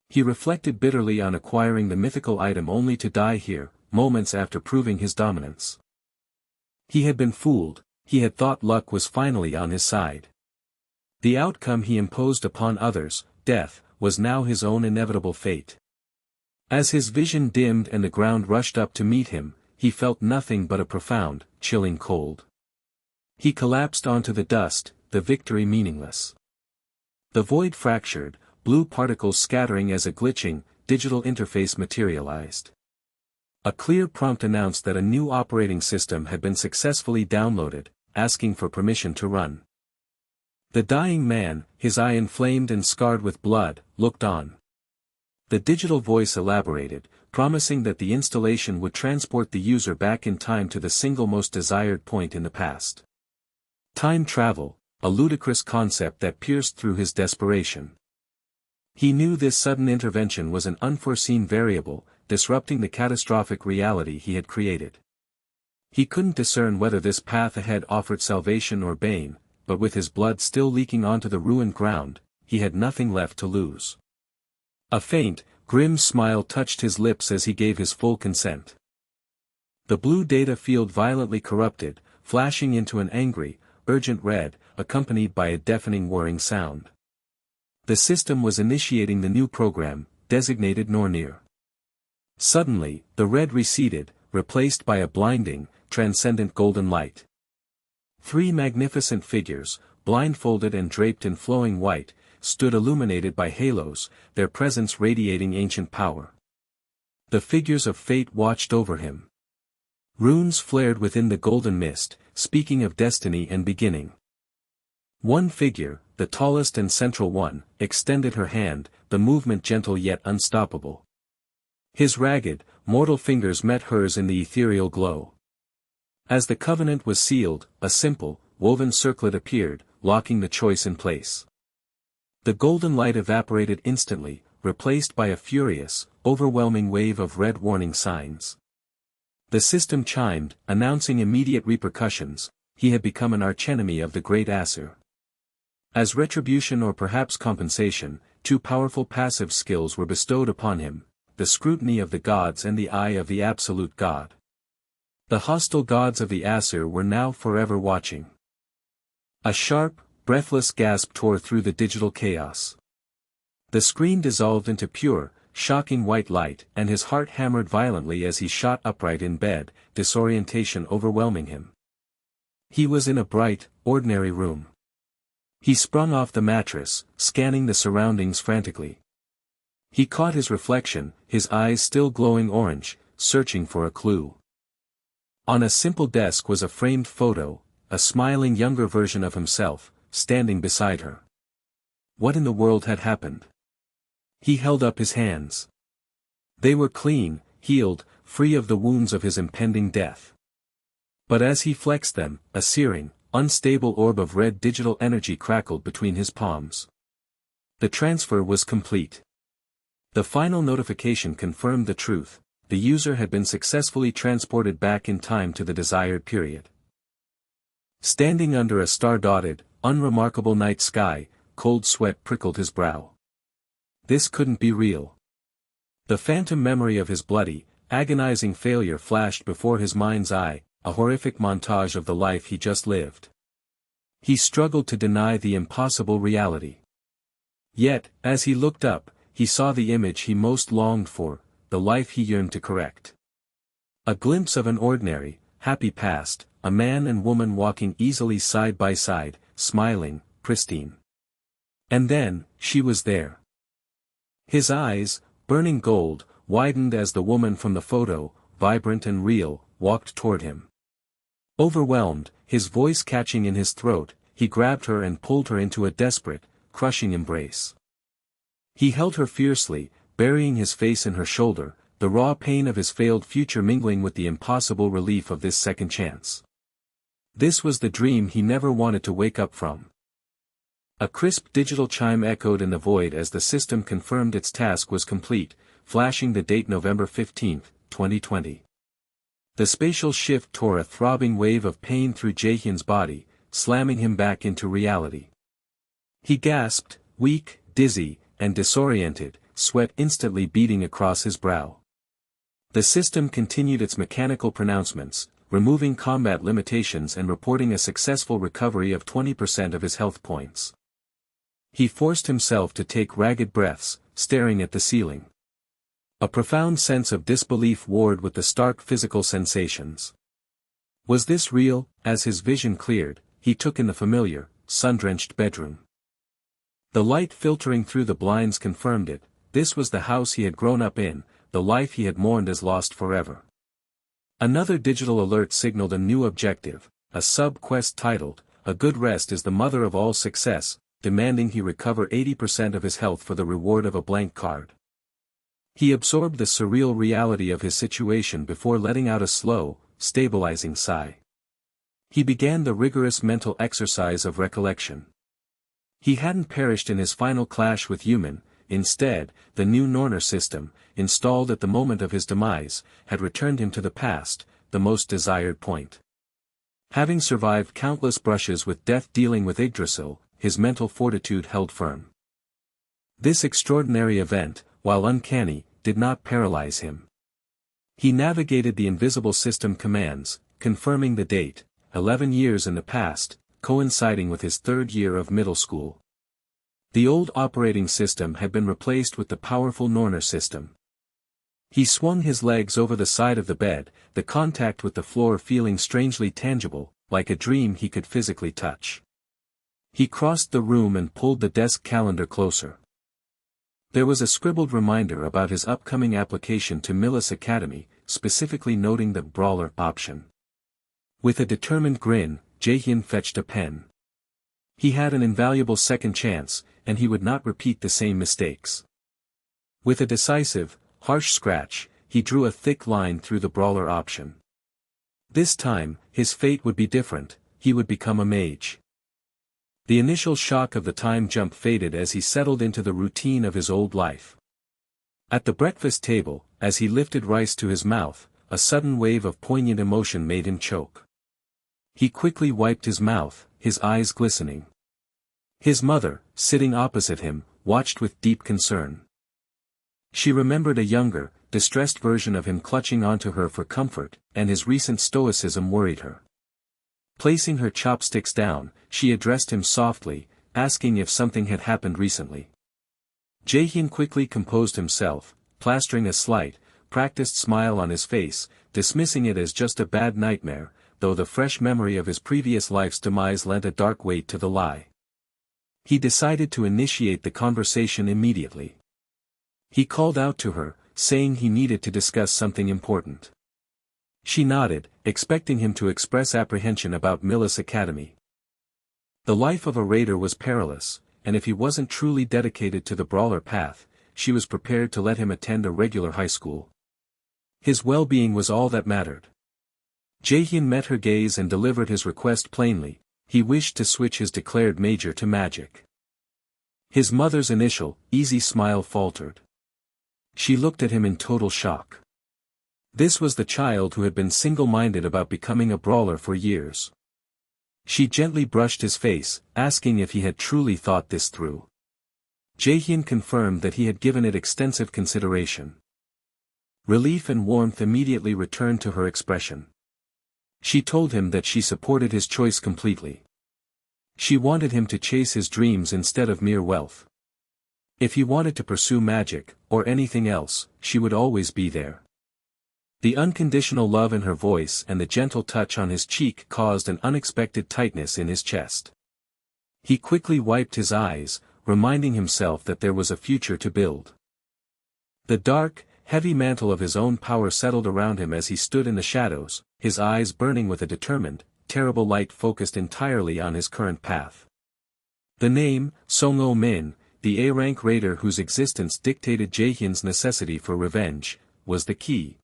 He reflected bitterly on acquiring the mythical item only to die here, moments after proving his dominance. He had been fooled, he had thought luck was finally on his side. The outcome he imposed upon others, death, was now his own inevitable fate. As his vision dimmed and the ground rushed up to meet him, he felt nothing but a profound, chilling cold. He collapsed onto the dust, the victory meaningless. The void fractured, blue particles scattering as a glitching, digital interface materialized. A clear prompt announced that a new operating system had been successfully downloaded, asking for permission to run. The dying man, his eye inflamed and scarred with blood, looked on. The digital voice elaborated, promising that the installation would transport the user back in time to the single most desired point in the past. Time travel, a ludicrous concept that pierced through his desperation. He knew this sudden intervention was an unforeseen variable, disrupting the catastrophic reality he had created. He couldn't discern whether this path ahead offered salvation or bane, but with his blood still leaking onto the ruined ground, he had nothing left to lose. A faint, grim smile touched his lips as he gave his full consent. The blue data field violently corrupted, flashing into an angry, urgent red, accompanied by a deafening whirring sound. The system was initiating the new program, designated Nornir. Suddenly, the red receded, replaced by a blinding, transcendent golden light. 3 magnificent figures, blindfolded and draped in flowing white, stood illuminated by halos, their presence radiating ancient power. The figures of fate watched over him. Runes flared within the golden mist, speaking of destiny and beginning. One figure, the tallest and central one, extended her hand, the movement gentle yet unstoppable. His ragged, mortal fingers met hers in the ethereal glow. As the covenant was sealed, a simple, woven circlet appeared, locking the choice in place. The golden light evaporated instantly, replaced by a furious, overwhelming wave of red warning signs. The system chimed, announcing immediate repercussions. He had become an archenemy of the great Aesir. As retribution or perhaps compensation, 2 powerful passive skills were bestowed upon him, the scrutiny of the gods and the eye of the absolute god. The hostile gods of the Aesir were now forever watching. A sharp, breathless gasp tore through the digital chaos. The screen dissolved into pure, shocking white light, and his heart hammered violently as he shot upright in bed, disorientation overwhelming him. He was in a bright, ordinary room. He sprung off the mattress, scanning the surroundings frantically. He caught his reflection, his eyes still glowing orange, searching for a clue. On a simple desk was a framed photo, a smiling younger version of himself, standing beside her. What in the world had happened? He held up his hands. They were clean, healed, free of the wounds of his impending death. But as he flexed them, a searing, unstable orb of red digital energy crackled between his palms. The transfer was complete. The final notification confirmed the truth. The user had been successfully transported back in time to the desired period. Standing under a star-dotted, unremarkable night sky, cold sweat prickled his brow. This couldn't be real. The phantom memory of his bloody, agonizing failure flashed before his mind's eye, a horrific montage of the life he just lived. He struggled to deny the impossible reality. Yet, as he looked up, he saw the image he most longed for, the life he yearned to correct. A glimpse of an ordinary, happy past, a man and woman walking easily side by side, smiling, pristine. And then, she was there. His eyes, burning gold, widened as the woman from the photo, vibrant and real, walked toward him. Overwhelmed, his voice catching in his throat, he grabbed her and pulled her into a desperate, crushing embrace. He held her fiercely, burying his face in her shoulder, the raw pain of his failed future mingling with the impossible relief of this second chance. This was the dream he never wanted to wake up from. A crisp digital chime echoed in the void as the system confirmed its task was complete, flashing the date November 15, 2020. The spatial shift tore a throbbing wave of pain through Jaehyun's body, slamming him back into reality. He gasped, weak, dizzy, and disoriented, sweat instantly beading across his brow. The system continued its mechanical pronouncements, removing combat limitations and reporting a successful recovery of 20% of his health points. He forced himself to take ragged breaths, staring at the ceiling. A profound sense of disbelief warred with the stark physical sensations. Was this real? As his vision cleared, he took in the familiar, sun-drenched bedroom. The light filtering through the blinds confirmed it. This was the house he had grown up in, the life he had mourned as lost forever. Another digital alert signaled a new objective, a sub-quest titled, "A Good Rest is the Mother of All Success," demanding he recover 80% of his health for the reward of a blank card. He absorbed the surreal reality of his situation before letting out a slow, stabilizing sigh. He began the rigorous mental exercise of recollection. He hadn't perished in his final clash with human. Instead, the new Norner system, installed at the moment of his demise, had returned him to the past, the most desired point. Having survived countless brushes with death dealing with Yggdrasil, his mental fortitude held firm. This extraordinary event, while uncanny, did not paralyze him. He navigated the invisible system commands, confirming the date, 11 years in the past, coinciding with his third year of middle school. The old operating system had been replaced with the powerful Norner system. He swung his legs over the side of the bed, the contact with the floor feeling strangely tangible, like a dream he could physically touch. He crossed the room and pulled the desk calendar closer. There was a scribbled reminder about his upcoming application to Millis Academy, specifically noting the brawler option. With a determined grin, Jaehyun fetched a pen. He had an invaluable second chance, and he would not repeat the same mistakes. With a decisive, harsh scratch, he drew a thick line through the brawler option. This time, his fate would be different, he would become a mage. The initial shock of the time jump faded as he settled into the routine of his old life. At the breakfast table, as he lifted rice to his mouth, a sudden wave of poignant emotion made him choke. He quickly wiped his mouth, his eyes glistening. His mother, sitting opposite him, watched with deep concern. She remembered a younger, distressed version of him clutching onto her for comfort, and his recent stoicism worried her. Placing her chopsticks down, she addressed him softly, asking if something had happened recently. Jaehyun quickly composed himself, plastering a slight, practiced smile on his face, dismissing it as just a bad nightmare, though the fresh memory of his previous life's demise lent a dark weight to the lie. He decided to initiate the conversation immediately. He called out to her, saying he needed to discuss something important. She nodded, expecting him to express apprehension about Millis Academy. The life of a raider was perilous, and if he wasn't truly dedicated to the brawler path, she was prepared to let him attend a regular high school. His well-being was all that mattered. Jaehyun met her gaze and delivered his request plainly. He wished to switch his declared major to magic. His mother's initial, easy smile faltered. She looked at him in total shock. This was the child who had been single-minded about becoming a brawler for years. She gently brushed his face, asking if he had truly thought this through. Jaehyun confirmed that he had given it extensive consideration. Relief and warmth immediately returned to her expression. She told him that she supported his choice completely. She wanted him to chase his dreams instead of mere wealth. If he wanted to pursue magic, or anything else, she would always be there. The unconditional love in her voice and the gentle touch on his cheek caused an unexpected tightness in his chest. He quickly wiped his eyes, reminding himself that there was a future to build. The dark, heavy mantle of his own power settled around him as he stood in the shadows, his eyes burning with a determined, terrible light focused entirely on his current path. The name, Song-O Min, the A-rank raider whose existence dictated Jaehyun's necessity for revenge, was the key.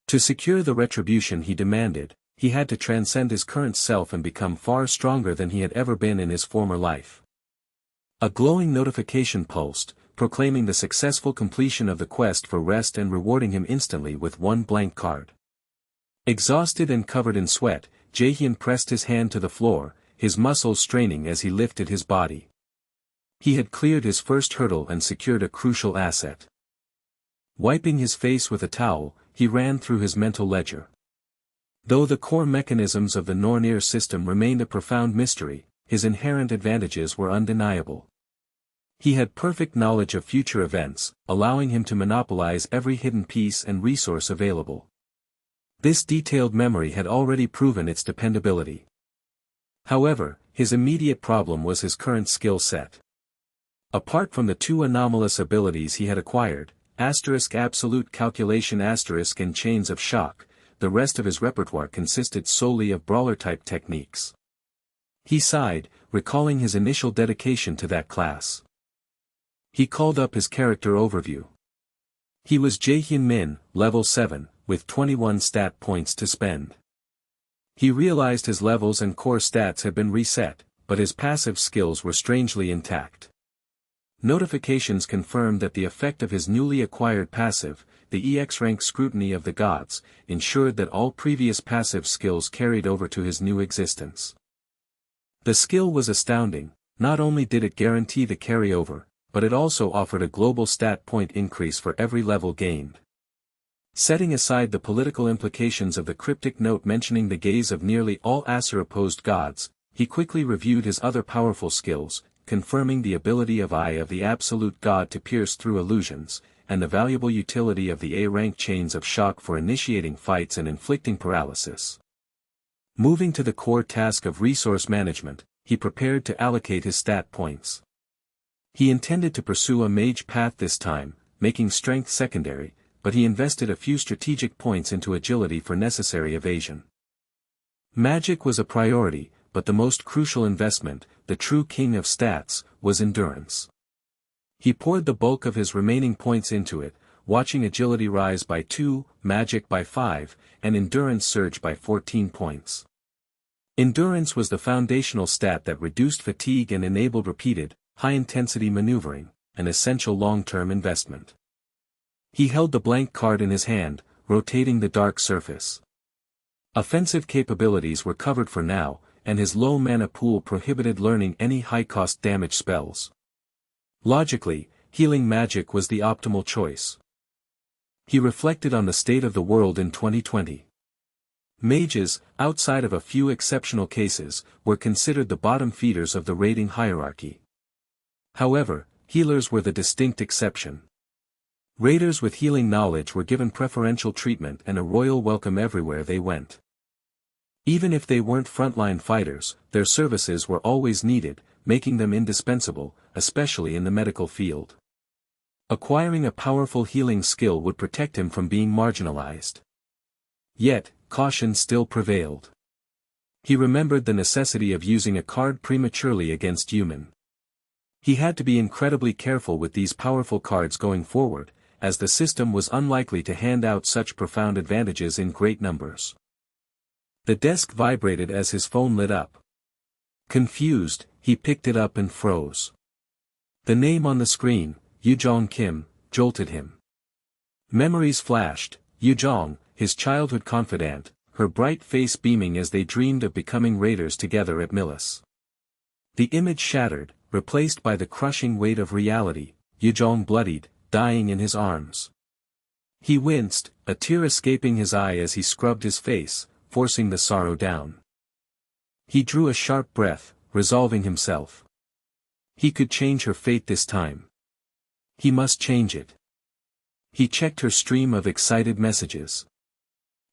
To secure the retribution he demanded, he had to transcend his current self and become far stronger than he had ever been in his former life. A glowing notification pulsed, proclaiming the successful completion of the quest for rest and rewarding him instantly with one blank card. Exhausted and covered in sweat, Jaehyun pressed his hand to the floor, his muscles straining as he lifted his body. He had cleared his first hurdle and secured a crucial asset. Wiping his face with a towel, he ran through his mental ledger. Though the core mechanisms of the Nornir system remained a profound mystery, his inherent advantages were undeniable. He had perfect knowledge of future events, allowing him to monopolize every hidden piece and resource available. This detailed memory had already proven its dependability. However, his immediate problem was his current skill set. Apart from the two anomalous abilities he had acquired, absolute calculation and chains of shock, the rest of his repertoire consisted solely of brawler-type techniques. He sighed, recalling his initial dedication to that class. He called up his character overview. He was Jaehyun Min, level 7, with 21 stat points to spend. He realized his levels and core stats had been reset, but his passive skills were strangely intact. Notifications confirmed that the effect of his newly acquired passive, the EX-rank scrutiny of the gods, ensured that all previous passive skills carried over to his new existence. The skill was astounding. Not only did it guarantee the carryover, but it also offered a global stat point increase for every level gained. Setting aside the political implications of the cryptic note mentioning the gaze of nearly all Aesir-opposed gods, he quickly reviewed his other powerful skills, confirming the ability of Eye of the Absolute God to pierce through illusions, and the valuable utility of the A-rank chains of shock for initiating fights and inflicting paralysis. Moving to the core task of resource management, he prepared to allocate his stat points. He intended to pursue a mage path this time, making strength secondary, but he invested a few strategic points into agility for necessary evasion. Magic was a priority, but the most crucial investment, the true king of stats, was endurance. He poured the bulk of his remaining points into it, watching agility rise by 2, magic by 5, and endurance surge by 14 points. Endurance was the foundational stat that reduced fatigue and enabled repeated, high-intensity maneuvering, an essential long-term investment. He held the blank card in his hand, rotating the dark surface. Offensive capabilities were covered for now, and his low mana pool prohibited learning any high-cost damage spells. Logically, healing magic was the optimal choice. He reflected on the state of the world in 2020. Mages, outside of a few exceptional cases, were considered the bottom feeders of the raiding hierarchy. However, healers were the distinct exception. Raiders with healing knowledge were given preferential treatment and a royal welcome everywhere they went. Even if they weren't frontline fighters, their services were always needed, making them indispensable, especially in the medical field. Acquiring a powerful healing skill would protect him from being marginalized. Yet, caution still prevailed. He remembered the necessity of using a card prematurely against human. He had to be incredibly careful with these powerful cards going forward, as the system was unlikely to hand out such profound advantages in great numbers. The desk vibrated as his phone lit up. Confused, he picked it up and froze. The name on the screen, Yujong Kim, jolted him. Memories flashed, Yujong, his childhood confidant, her bright face beaming as they dreamed of becoming raiders together at Millis. The image shattered, replaced by the crushing weight of reality, Yujong bloodied, dying in his arms. He winced, a tear escaping his eye as he scrubbed his face, forcing the sorrow down. He drew a sharp breath, resolving himself. He could change her fate this time. He must change it. He checked her stream of excited messages.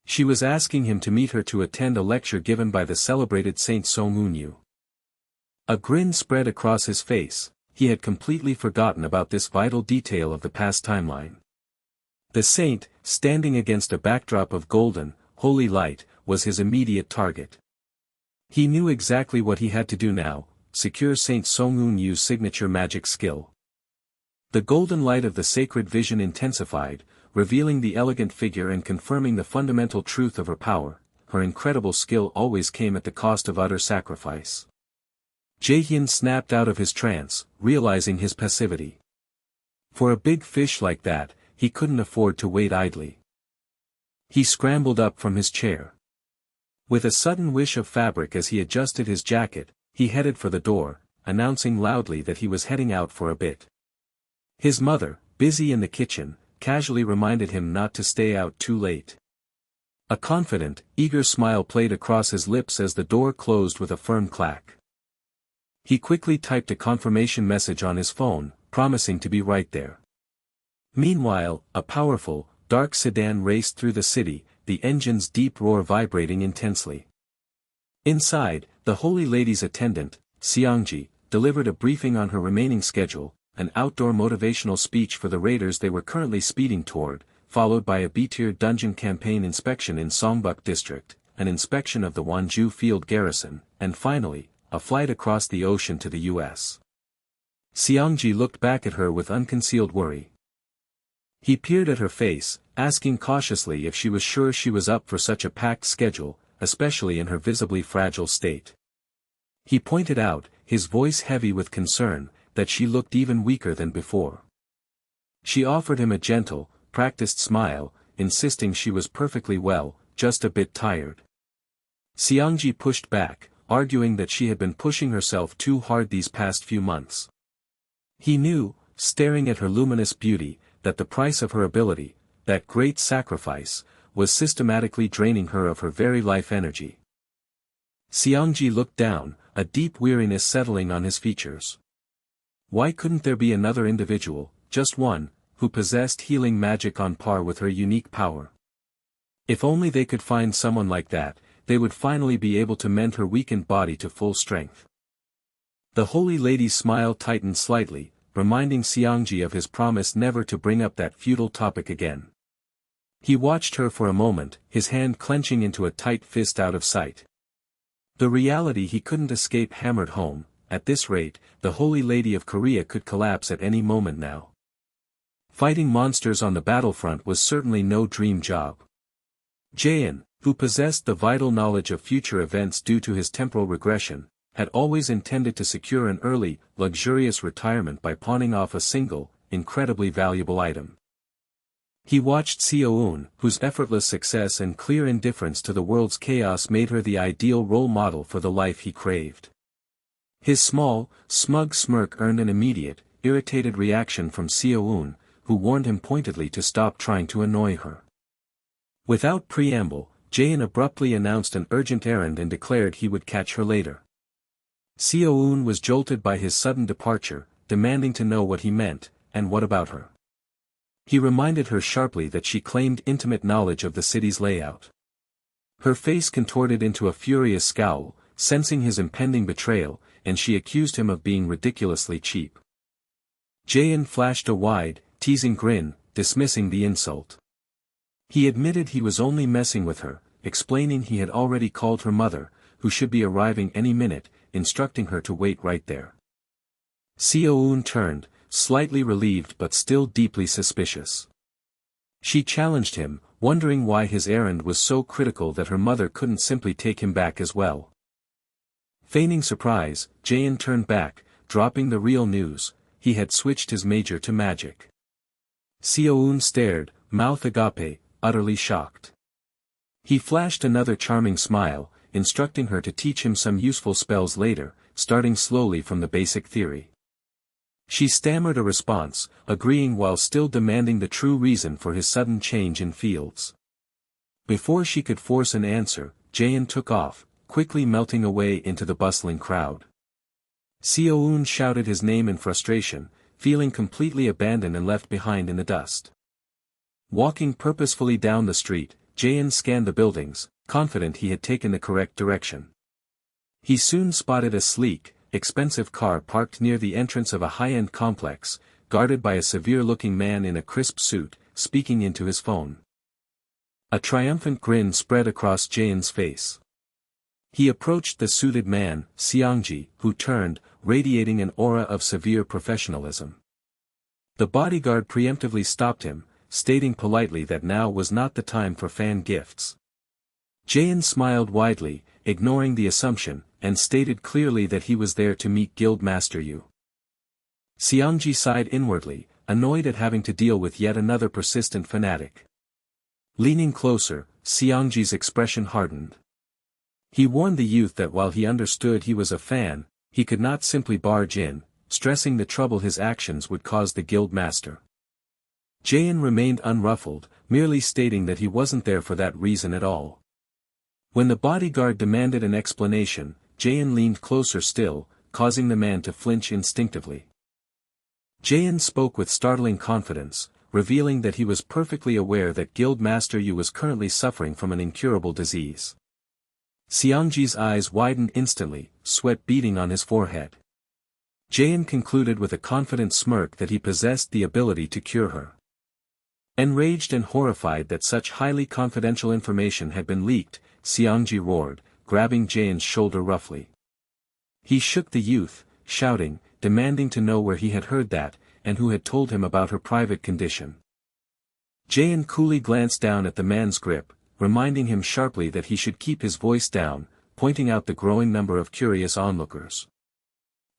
She was asking him to meet her to attend a lecture given by the celebrated Saint Song-Unyu. A grin spread across his face. He had completely forgotten about this vital detail of the past timeline. The saint, standing against a backdrop of golden, holy light, was his immediate target. He knew exactly what he had to do now: secure Saint Song-Unyu's signature magic skill. The golden light of the sacred vision intensified, revealing the elegant figure and confirming the fundamental truth of her power. Her incredible skill always came at the cost of utter sacrifice. Jae-hyun snapped out of his trance, realizing his passivity. For a big fish like that, he couldn't afford to wait idly. He scrambled up from his chair. With a sudden wish of fabric as he adjusted his jacket, he headed for the door, announcing loudly that he was heading out for a bit. His mother, busy in the kitchen, casually reminded him not to stay out too late. A confident, eager smile played across his lips as the door closed with a firm clack. He quickly typed a confirmation message on his phone, promising to be right there. Meanwhile, a powerful, dark sedan raced through the city, the engine's deep roar vibrating intensely. Inside, the Holy Lady's attendant, Seongji, delivered a briefing on her remaining schedule, an outdoor motivational speech for the raiders they were currently speeding toward, followed by a B-tier dungeon campaign inspection in Songbuk district, an inspection of the Wonju field garrison, and finally, a flight across the ocean to the U.S. Seongji looked back at her with unconcealed worry. He peered at her face, asking cautiously if she was sure she was up for such a packed schedule, especially in her visibly fragile state. He pointed out, his voice heavy with concern, that she looked even weaker than before. She offered him a gentle, practiced smile, insisting she was perfectly well, just a bit tired. Seongji pushed back, arguing that she had been pushing herself too hard these past few months. He knew, staring at her luminous beauty, that the price of her ability, that great sacrifice, was systematically draining her of her very life energy. Seongji looked down, a deep weariness settling on his features. Why couldn't there be another individual, just one, who possessed healing magic on par with her unique power? If only they could find someone like that, they would finally be able to mend her weakened body to full strength. The Holy Lady's smile tightened slightly, reminding Seongji of his promise never to bring up that futile topic again. He watched her for a moment, his hand clenching into a tight fist out of sight. The reality he couldn't escape hammered home: at this rate, the Holy Lady of Korea could collapse at any moment now. Fighting monsters on the battlefront was certainly no dream job. Jaehyun, who possessed the vital knowledge of future events due to his temporal regression, had always intended to secure an early, luxurious retirement by pawning off a single, incredibly valuable item. He watched Seo-eun, whose effortless success and clear indifference to the world's chaos made her the ideal role model for the life he craved. His small, smug smirk earned an immediate, irritated reaction from Seo-eun, who warned him pointedly to stop trying to annoy her. Without preamble, Jaehyun abruptly announced an urgent errand and declared he would catch her later. Seo-eun was jolted by his sudden departure, demanding to know what he meant, and what about her. He reminded her sharply that she claimed intimate knowledge of the city's layout. Her face contorted into a furious scowl, sensing his impending betrayal, and she accused him of being ridiculously cheap. Jaehyun flashed a wide, teasing grin, dismissing the insult. He admitted he was only messing with her, explaining he had already called her mother, who should be arriving any minute, instructing her to wait right there. Seo-eun turned, slightly relieved but still deeply suspicious. She challenged him, wondering why his errand was so critical that her mother couldn't simply take him back as well. Feigning surprise, Jaehyun turned back, dropping the real news: he had switched his major to magic. Seo-eun stared, mouth agape, utterly shocked. He flashed another charming smile, instructing her to teach him some useful spells later, starting slowly from the basic theory. She stammered a response, agreeing while still demanding the true reason for his sudden change in fields. Before she could force an answer, Jaehyun took off, quickly melting away into the bustling crowd. Seo-eun shouted his name in frustration, feeling completely abandoned and left behind in the dust. Walking purposefully down the street, Jaein scanned the buildings, confident he had taken the correct direction. He soon spotted a sleek, expensive car parked near the entrance of a high-end complex, guarded by a severe-looking man in a crisp suit, speaking into his phone. A triumphant grin spread across Jaein's face. He approached the suited man, Seongji, who turned, radiating an aura of severe professionalism. The bodyguard preemptively stopped him, stating politely that now was not the time for fan gifts. Jaein smiled widely, ignoring the assumption, and stated clearly that he was there to meet Guildmaster Yu. Seongji sighed inwardly, annoyed at having to deal with yet another persistent fanatic. Leaning closer, Seongji's expression hardened. He warned the youth that while he understood he was a fan, he could not simply barge in, stressing the trouble his actions would cause the Guildmaster. Jaein remained unruffled, merely stating that he wasn't there for that reason at all. When the bodyguard demanded an explanation, Jaein leaned closer still, causing the man to flinch instinctively. Jaein spoke with startling confidence, revealing that he was perfectly aware that Guildmaster Yu was currently suffering from an incurable disease. Seongji's eyes widened instantly, sweat beading on his forehead. Jaein concluded with a confident smirk that he possessed the ability to cure her. Enraged and horrified that such highly confidential information had been leaked, Seongji roared, grabbing Jaein's shoulder roughly. He shook the youth, shouting, demanding to know where he had heard that, and who had told him about her private condition. Jaein coolly glanced down at the man's grip, reminding him sharply that he should keep his voice down, pointing out the growing number of curious onlookers.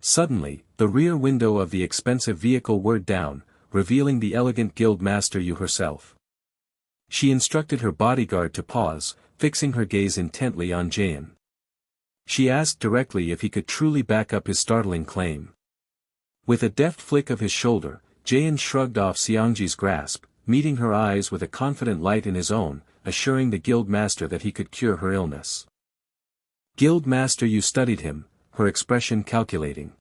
Suddenly, the rear window of the expensive vehicle whirred down, revealing the elegant Guildmaster Yu herself. She instructed her bodyguard to pause, fixing her gaze intently on Jaein. She asked directly if he could truly back up his startling claim. With a deft flick of his shoulder, Jaein shrugged off Seongji's grasp, meeting her eyes with a confident light in his own, assuring the Guildmaster that he could cure her illness. Guildmaster Yu studied him, her expression calculating.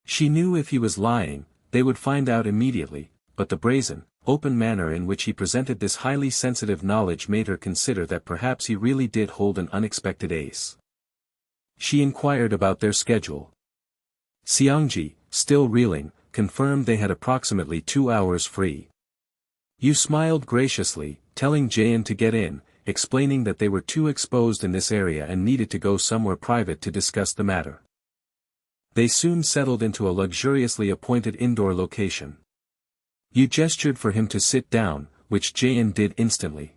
She knew if he was lying, they would find out immediately, but the brazen, open manner in which he presented this highly sensitive knowledge made her consider that perhaps he really did hold an unexpected ace. She inquired about their schedule. Seongji, still reeling, confirmed they had approximately 2 hours free. Yu smiled graciously, telling Jaein to get in, explaining that they were too exposed in this area and needed to go somewhere private to discuss the matter. They soon settled into a luxuriously appointed indoor location. Yu gestured for him to sit down, which Jaein did instantly.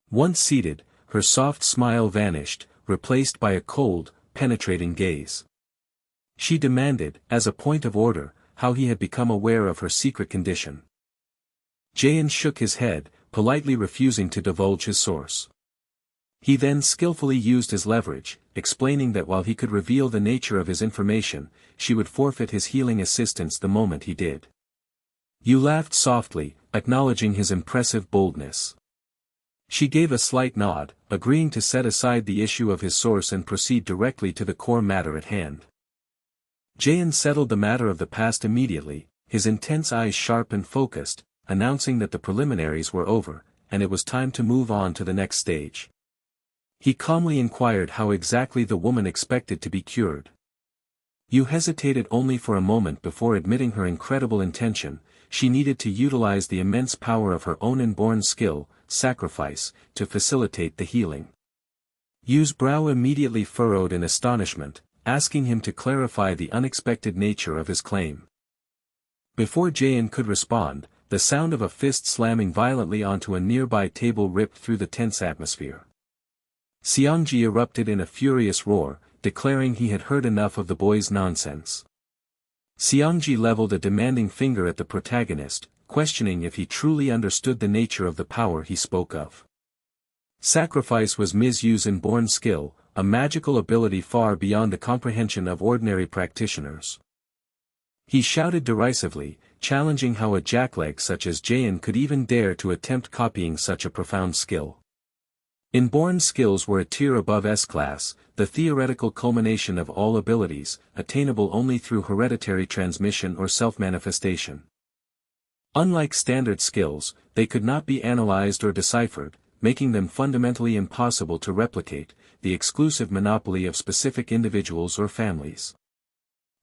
Once seated, her soft smile vanished, replaced by a cold, penetrating gaze. She demanded, as a point of order, how he had become aware of her secret condition. Jaein shook his head, politely refusing to divulge his source. He then skillfully used his leverage, explaining that while he could reveal the nature of his information, she would forfeit his healing assistance the moment he did. Yu laughed softly, acknowledging his impressive boldness. She gave a slight nod, agreeing to set aside the issue of his source and proceed directly to the core matter at hand. Jaein settled the matter of the past immediately, his intense eyes sharp and focused, announcing that the preliminaries were over, and it was time to move on to the next stage. He calmly inquired how exactly the woman expected to be cured. Yu hesitated only for a moment before admitting her incredible intention. She needed to utilize the immense power of her own inborn skill, sacrifice, to facilitate the healing. Yu's brow immediately furrowed in astonishment, asking him to clarify the unexpected nature of his claim. Before Jaein could respond, the sound of a fist slamming violently onto a nearby table ripped through the tense atmosphere. Seongji erupted in a furious roar, declaring he had heard enough of the boy's nonsense. Seongji leveled a demanding finger at the protagonist, questioning if he truly understood the nature of the power he spoke of. Sacrifice was Ms. Yu's inborn skill, a magical ability far beyond the comprehension of ordinary practitioners. He shouted derisively, challenging how a jackleg such as Jaein could even dare to attempt copying such a profound skill. Inborn skills were a tier above S-class, the theoretical culmination of all abilities, attainable only through hereditary transmission or self-manifestation. Unlike standard skills, they could not be analyzed or deciphered, making them fundamentally impossible to replicate, the exclusive monopoly of specific individuals or families.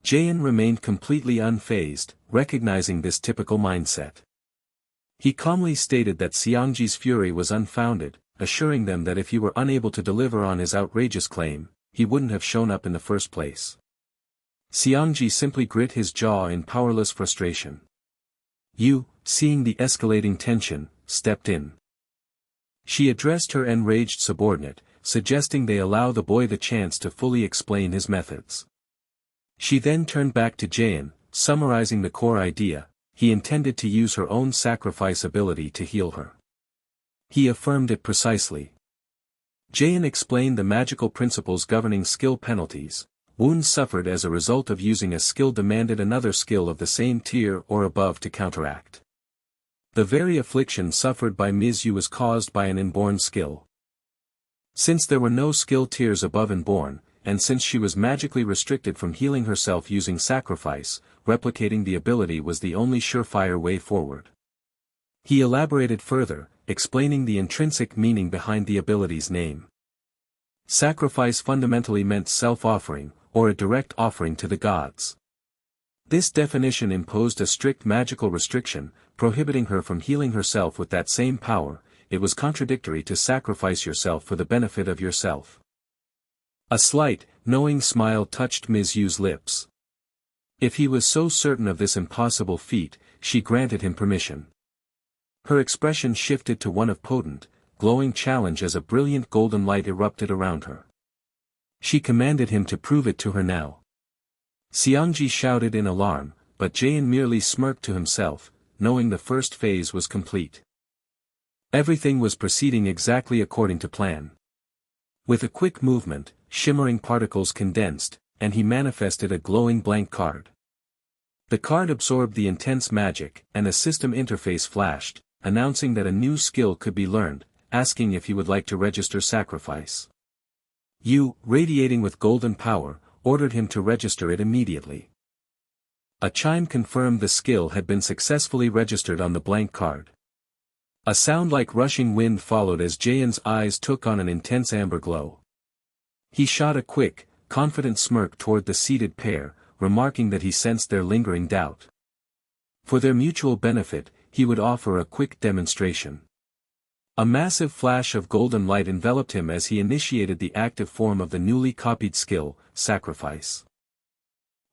Jaein remained completely unfazed, recognizing this typical mindset. He calmly stated that Xiangji's fury was unfounded, assuring them that if he were unable to deliver on his outrageous claim, he wouldn't have shown up in the first place. Xiangji simply grit his jaw in powerless frustration. Yu, seeing the escalating tension, stepped in. She addressed her enraged subordinate, suggesting they allow the boy the chance to fully explain his methods. She then turned back to Jaein, summarizing the core idea: he intended to use her own sacrifice ability to heal her. He affirmed it precisely. Jaein explained the magical principles governing skill penalties. Wounds suffered as a result of using a skill demanded another skill of the same tier or above to counteract. The very affliction suffered by Ms. Yu was caused by an inborn skill. Since there were no skill tiers above inborn, and since she was magically restricted from healing herself using sacrifice, replicating the ability was the only surefire way forward. He elaborated further, explaining the intrinsic meaning behind the ability's name. Sacrifice fundamentally meant self-offering, or a direct offering to the gods. This definition imposed a strict magical restriction, prohibiting her from healing herself with that same power. It was contradictory to sacrifice yourself for the benefit of yourself. A slight, knowing smile touched Ms. Yu's lips. If he was so certain of this impossible feat, she granted him permission. Her expression shifted to one of potent, glowing challenge as a brilliant golden light erupted around her. She commanded him to prove it to her now. Xiangji shouted in alarm, but Jaein merely smirked to himself, knowing the first phase was complete. Everything was proceeding exactly according to plan. With a quick movement, shimmering particles condensed, and he manifested a glowing blank card. The card absorbed the intense magic, and a system interface flashed, announcing that a new skill could be learned, asking if he would like to register sacrifice. Yu, radiating with golden power, ordered him to register it immediately. A chime confirmed the skill had been successfully registered on the blank card. A sound like rushing wind followed as Jaein's eyes took on an intense amber glow. He shot a quick, confident smirk toward the seated pair, remarking that he sensed their lingering doubt. For their mutual benefit, he would offer a quick demonstration. A massive flash of golden light enveloped him as he initiated the active form of the newly copied skill, sacrifice.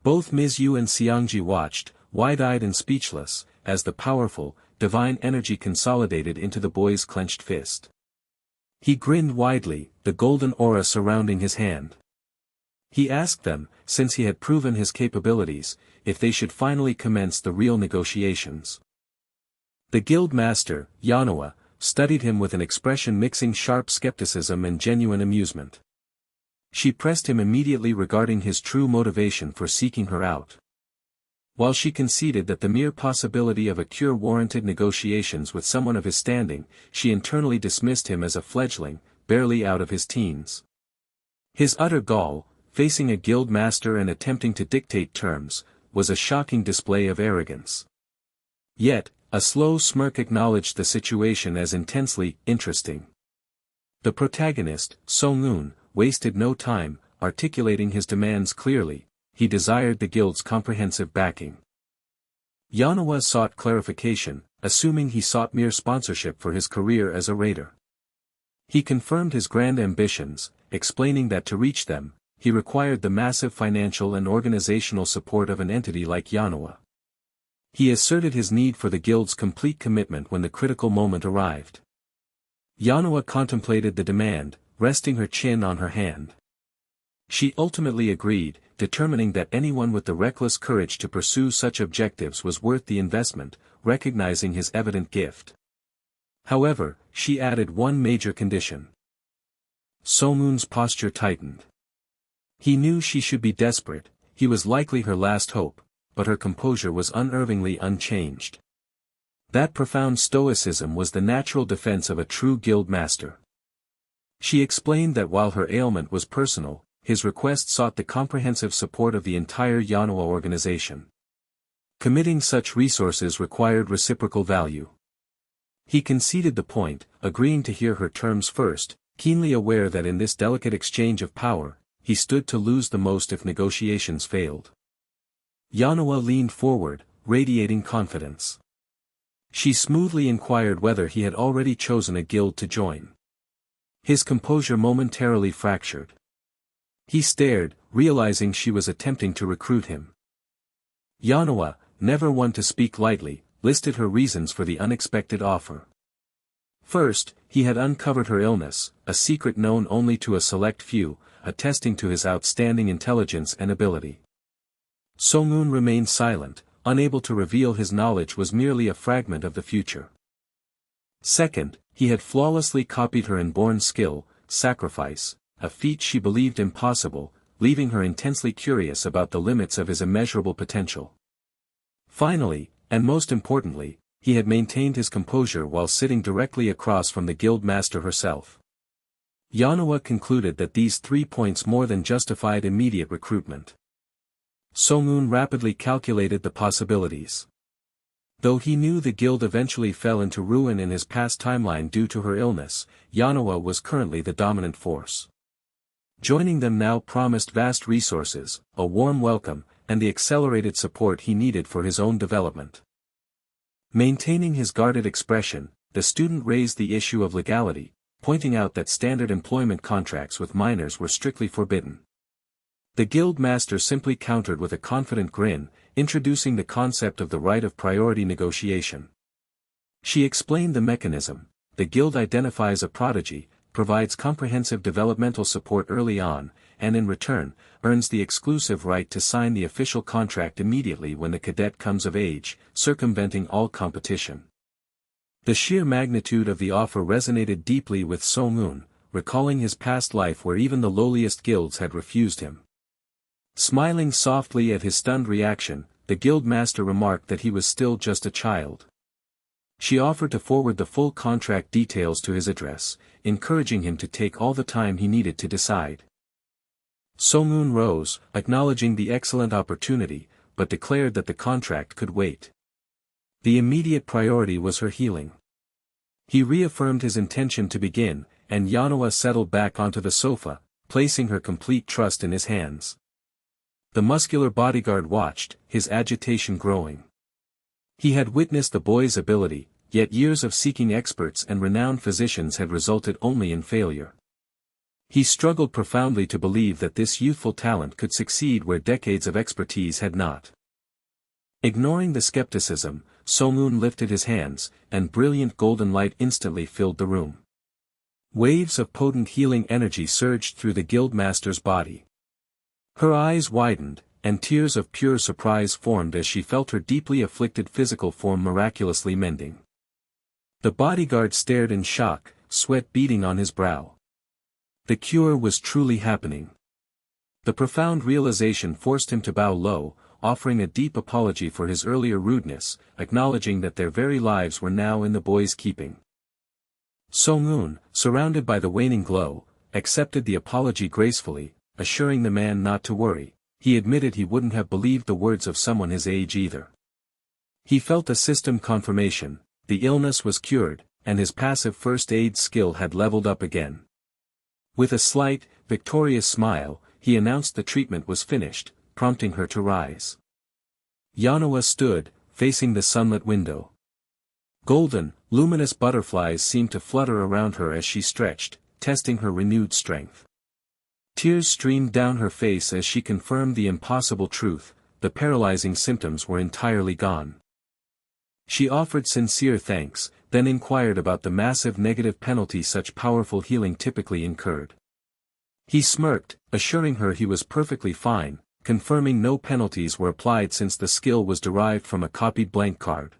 Both Ms. Yu and Xiangji watched, wide-eyed and speechless, as the powerful, divine energy consolidated into the boy's clenched fist. He grinned widely, the golden aura surrounding his hand. He asked them, since he had proven his capabilities, if they should finally commence the real negotiations. The guild master, Manhwa, studied him with an expression mixing sharp skepticism and genuine amusement. She pressed him immediately regarding his true motivation for seeking her out. While she conceded that the mere possibility of a cure warranted negotiations with someone of his standing, she internally dismissed him as a fledgling, barely out of his teens. His utter gall, facing a guild master and attempting to dictate terms, was a shocking display of arrogance. Yet, a slow smirk acknowledged the situation as intensely interesting. The protagonist, Song-un, wasted no time, articulating his demands clearly. He desired the guild's comprehensive backing. Manhwa sought clarification, assuming he sought mere sponsorship for his career as a raider. He confirmed his grand ambitions, explaining that to reach them, he required the massive financial and organizational support of an entity like Manhwa. He asserted his need for the guild's complete commitment when the critical moment arrived. Manhwa contemplated the demand, resting her chin on her hand. She ultimately agreed, determining that anyone with the reckless courage to pursue such objectives was worth the investment, recognizing his evident gift. However, she added one major condition. Song-un's posture tightened. He knew she should be desperate, he was likely her last hope, but her composure was unerringly unchanged. That profound stoicism was the natural defense of a true guild master. She explained that while her ailment was personal, his request sought the comprehensive support of the entire Yanwa organization. Committing such resources required reciprocal value. He conceded the point, agreeing to hear her terms first, keenly aware that in this delicate exchange of power, he stood to lose the most if negotiations failed. Yanwa leaned forward, radiating confidence. She smoothly inquired whether he had already chosen a guild to join. His composure momentarily fractured. He stared, realizing she was attempting to recruit him. Yanwa, never one to speak lightly, listed her reasons for the unexpected offer. First, he had uncovered her illness, a secret known only to a select few, attesting to his outstanding intelligence and ability. Song-un remained silent, unable to reveal his knowledge was merely a fragment of the future. Second, he had flawlessly copied her inborn skill, sacrifice, a feat she believed impossible, leaving her intensely curious about the limits of his immeasurable potential. Finally, and most importantly, he had maintained his composure while sitting directly across from the guild master herself. Yanwa concluded that these 3 points more than justified immediate recruitment. Song-un rapidly calculated the possibilities. Though he knew the guild eventually fell into ruin in his past timeline due to her illness, Yanwa was currently the dominant force. Joining them now promised vast resources, a warm welcome, and the accelerated support he needed for his own development. Maintaining his guarded expression, the student raised the issue of legality, pointing out that standard employment contracts with minors were strictly forbidden. The guild master simply countered with a confident grin, introducing the concept of the right of priority negotiation. She explained the mechanism: the guild identifies a prodigy, provides comprehensive developmental support early on, and in return, earns the exclusive right to sign the official contract immediately when the cadet comes of age, circumventing all competition. The sheer magnitude of the offer resonated deeply with Song-un, recalling his past life where even the lowliest guilds had refused him. Smiling softly at his stunned reaction, the guild master remarked that he was still just a child. She offered to forward the full contract details to his address, encouraging him to take all the time he needed to decide. Song-un rose, acknowledging the excellent opportunity, but declared that the contract could wait. The immediate priority was her healing. He reaffirmed his intention to begin, and Yanwa settled back onto the sofa, placing her complete trust in his hands. The muscular bodyguard watched, his agitation growing. He had witnessed the boy's ability, yet years of seeking experts and renowned physicians had resulted only in failure. He struggled profoundly to believe that this youthful talent could succeed where decades of expertise had not. Ignoring the skepticism, Song-un lifted his hands, and brilliant golden light instantly filled the room. Waves of potent healing energy surged through the guild master's body. Her eyes widened, and tears of pure surprise formed as she felt her deeply afflicted physical form miraculously mending. The bodyguard stared in shock, sweat beading on his brow. The cure was truly happening. The profound realization forced him to bow low, offering a deep apology for his earlier rudeness, acknowledging that their very lives were now in the boy's keeping. Song-un, surrounded by the waning glow, accepted the apology gracefully, assuring the man not to worry. He admitted he wouldn't have believed the words of someone his age either. He felt a system confirmation: the illness was cured, and his passive first aid skill had leveled up again. With a slight, victorious smile, he announced the treatment was finished, prompting her to rise. Yanwa stood, facing the sunlit window. Golden, luminous butterflies seemed to flutter around her as she stretched, testing her renewed strength. Tears streamed down her face as she confirmed the impossible truth: the paralyzing symptoms were entirely gone. She offered sincere thanks, then inquired about the massive negative penalty such powerful healing typically incurred. He smirked, assuring her he was perfectly fine, confirming no penalties were applied since the skill was derived from a copied blank card.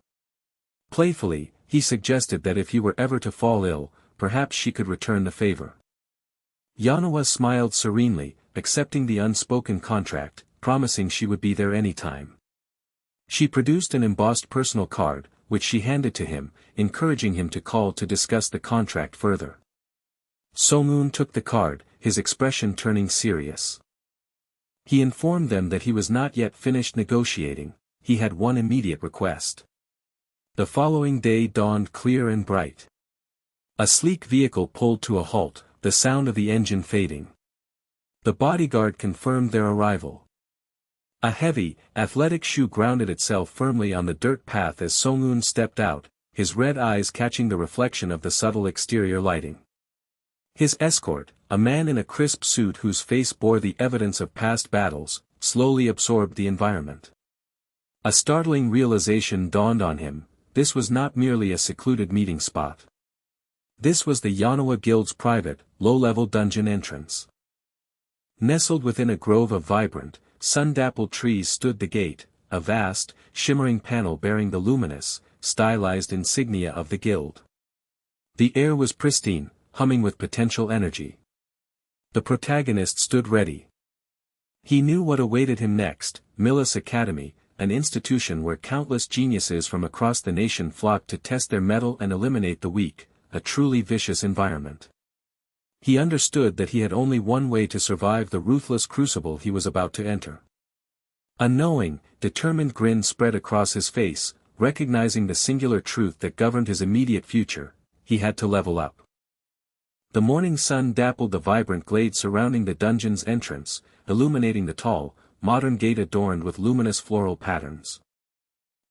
Playfully, he suggested that if he were ever to fall ill, perhaps she could return the favor. Yanwa smiled serenely, accepting the unspoken contract, promising she would be there anytime. She produced an embossed personal card, which she handed to him, encouraging him to call to discuss the contract further. Song-un took the card, his expression turning serious. He informed them that he was not yet finished negotiating, he had one immediate request. The following day dawned clear and bright. A sleek vehicle pulled to a halt, the sound of the engine fading. The bodyguard confirmed their arrival. A heavy, athletic shoe grounded itself firmly on the dirt path as Song-un stepped out, his red eyes catching the reflection of the subtle exterior lighting. His escort, a man in a crisp suit whose face bore the evidence of past battles, slowly absorbed the environment. A startling realization dawned on him, this was not merely a secluded meeting spot. This was the Yanawa Guild's private, low-level dungeon entrance. Nestled within a grove of vibrant, sun-dappled trees stood the gate, a vast, shimmering panel bearing the luminous, stylized insignia of the guild. The air was pristine, humming with potential energy. The protagonist stood ready. He knew what awaited him next, Millis Academy, an institution where countless geniuses from across the nation flocked to test their mettle and eliminate the weak, a truly vicious environment. He understood that he had only one way to survive the ruthless crucible he was about to enter. A knowing, determined grin spread across his face, recognizing the singular truth that governed his immediate future, he had to level up. The morning sun dappled the vibrant glade surrounding the dungeon's entrance, illuminating the tall, modern gate adorned with luminous floral patterns.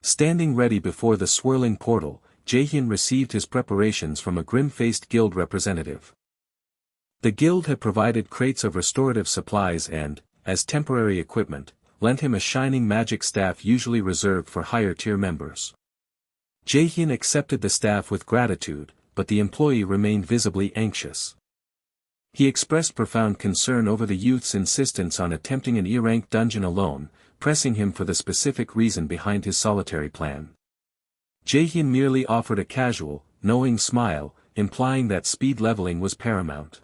Standing ready before the swirling portal, Jaehyun received his preparations from a grim-faced guild representative. The guild had provided crates of restorative supplies and, as temporary equipment, lent him a shining magic staff usually reserved for higher-tier members. Jaehyun accepted the staff with gratitude, but the employee remained visibly anxious. He expressed profound concern over the youth's insistence on attempting an E-rank dungeon alone, pressing him for the specific reason behind his solitary plan. Jaehyun merely offered a casual, knowing smile, implying that speed leveling was paramount.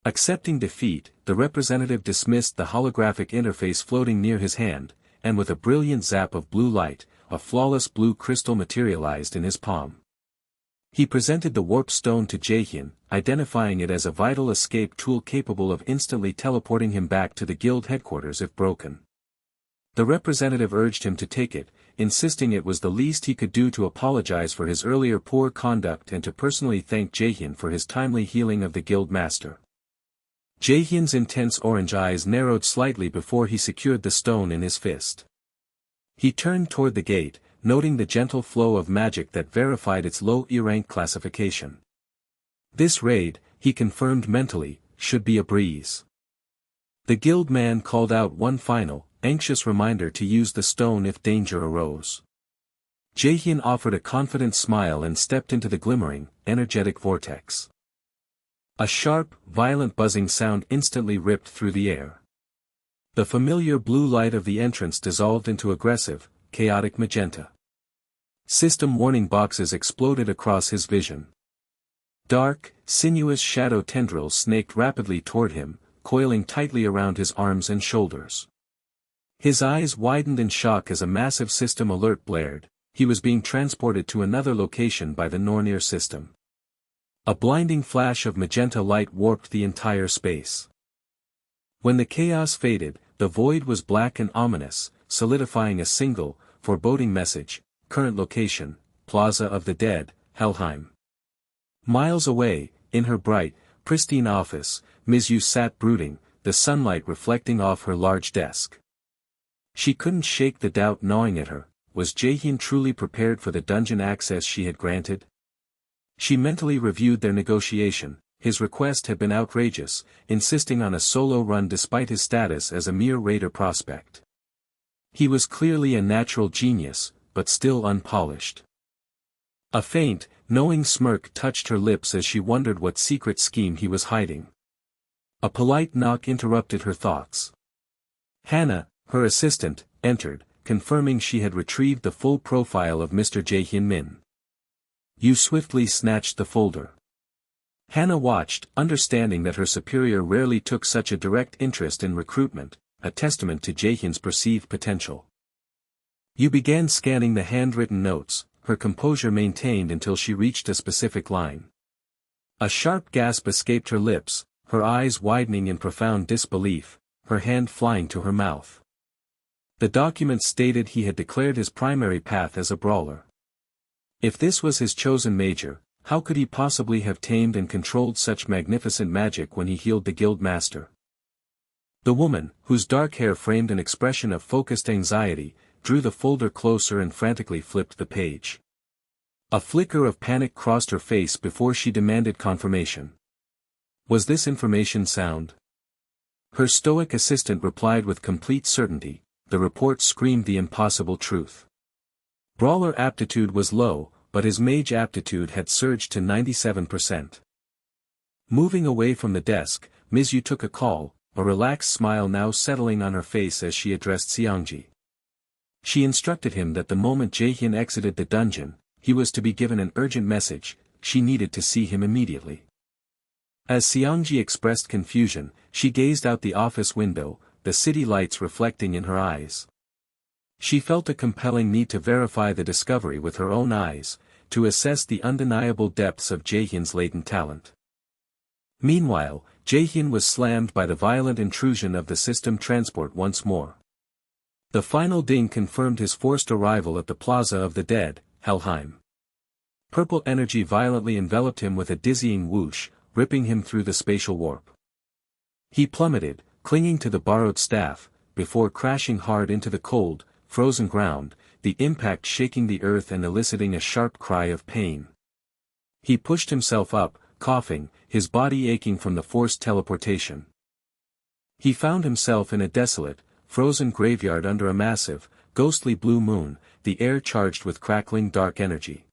Accepting defeat, the representative dismissed the holographic interface floating near his hand, and with a brilliant zap of blue light, a flawless blue crystal materialized in his palm. He presented the warp stone to Jaehyun, identifying it as a vital escape tool capable of instantly teleporting him back to the guild headquarters if broken. The representative urged him to take it, insisting it was the least he could do to apologize for his earlier poor conduct and to personally thank Jaehyun for his timely healing of the guild master. Jaehyun's intense orange eyes narrowed slightly before he secured the stone in his fist. He turned toward the gate, noting the gentle flow of magic that verified its low E-rank classification. This raid, he confirmed mentally, should be a breeze. The guild man called out one final, anxious reminder to use the stone if danger arose. Jaehyun offered a confident smile and stepped into the glimmering, energetic vortex. A sharp, violent buzzing sound instantly ripped through the air. The familiar blue light of the entrance dissolved into aggressive, chaotic magenta. System warning boxes exploded across his vision. Dark, sinuous shadow tendrils snaked rapidly toward him, coiling tightly around his arms and shoulders. His eyes widened in shock as a massive system alert blared. He was being transported to another location by the Nornir system. A blinding flash of magenta light warped the entire space. When the chaos faded, the void was black and ominous, solidifying a single, foreboding message: current location, Plaza of the Dead, Helheim. Miles away, in her bright, pristine office, Ms. Yu sat brooding, the sunlight reflecting off her large desk. She couldn't shake the doubt gnawing at her: was Jaehyun truly prepared for the dungeon access she had granted? She mentally reviewed their negotiation. His request had been outrageous, insisting on a solo run despite his status as a mere raider prospect. He was clearly a natural genius, but still unpolished. A faint, knowing smirk touched her lips as she wondered what secret scheme he was hiding. A polite knock interrupted her thoughts. Hannah, her assistant, entered, confirming she had retrieved the full profile of Mr. Jaehyun Min. Yu swiftly snatched the folder. Hannah watched, understanding that her superior rarely took such a direct interest in recruitment, a testament to Jaehyun's perceived potential. Yu began scanning the handwritten notes, her composure maintained until she reached a specific line. A sharp gasp escaped her lips, her eyes widening in profound disbelief, her hand flying to her mouth. The document stated he had declared his primary path as a brawler. If this was his chosen major, how could he possibly have tamed and controlled such magnificent magic when he healed the guild master? The woman, whose dark hair framed an expression of focused anxiety, drew the folder closer and frantically flipped the page. A flicker of panic crossed her face before she demanded confirmation. Was this information sound? Her stoic assistant replied with complete certainty, the report screamed the impossible truth. Brawler aptitude was low, but his mage aptitude had surged to 97%. Moving away from the desk, Ms. Yu took a call, a relaxed smile now settling on her face as she addressed Xiangji. She instructed him that the moment Jaehyun exited the dungeon, he was to be given an urgent message, she needed to see him immediately. As Xiangji expressed confusion, she gazed out the office window, the city lights reflecting in her eyes. She felt a compelling need to verify the discovery with her own eyes, to assess the undeniable depths of Jaehyun's latent talent. Meanwhile, Jaehyun was slammed by the violent intrusion of the system transport once more. The final ding confirmed his forced arrival at the Plaza of the Dead, Helheim. Purple energy violently enveloped him with a dizzying whoosh, ripping him through the spatial warp. He plummeted, clinging to the borrowed staff, before crashing hard into the cold, frozen ground, the impact shaking the earth and eliciting a sharp cry of pain. He pushed himself up, coughing, his body aching from the forced teleportation. He found himself in a desolate, frozen graveyard under a massive, ghostly blue moon, the air charged with crackling dark energy.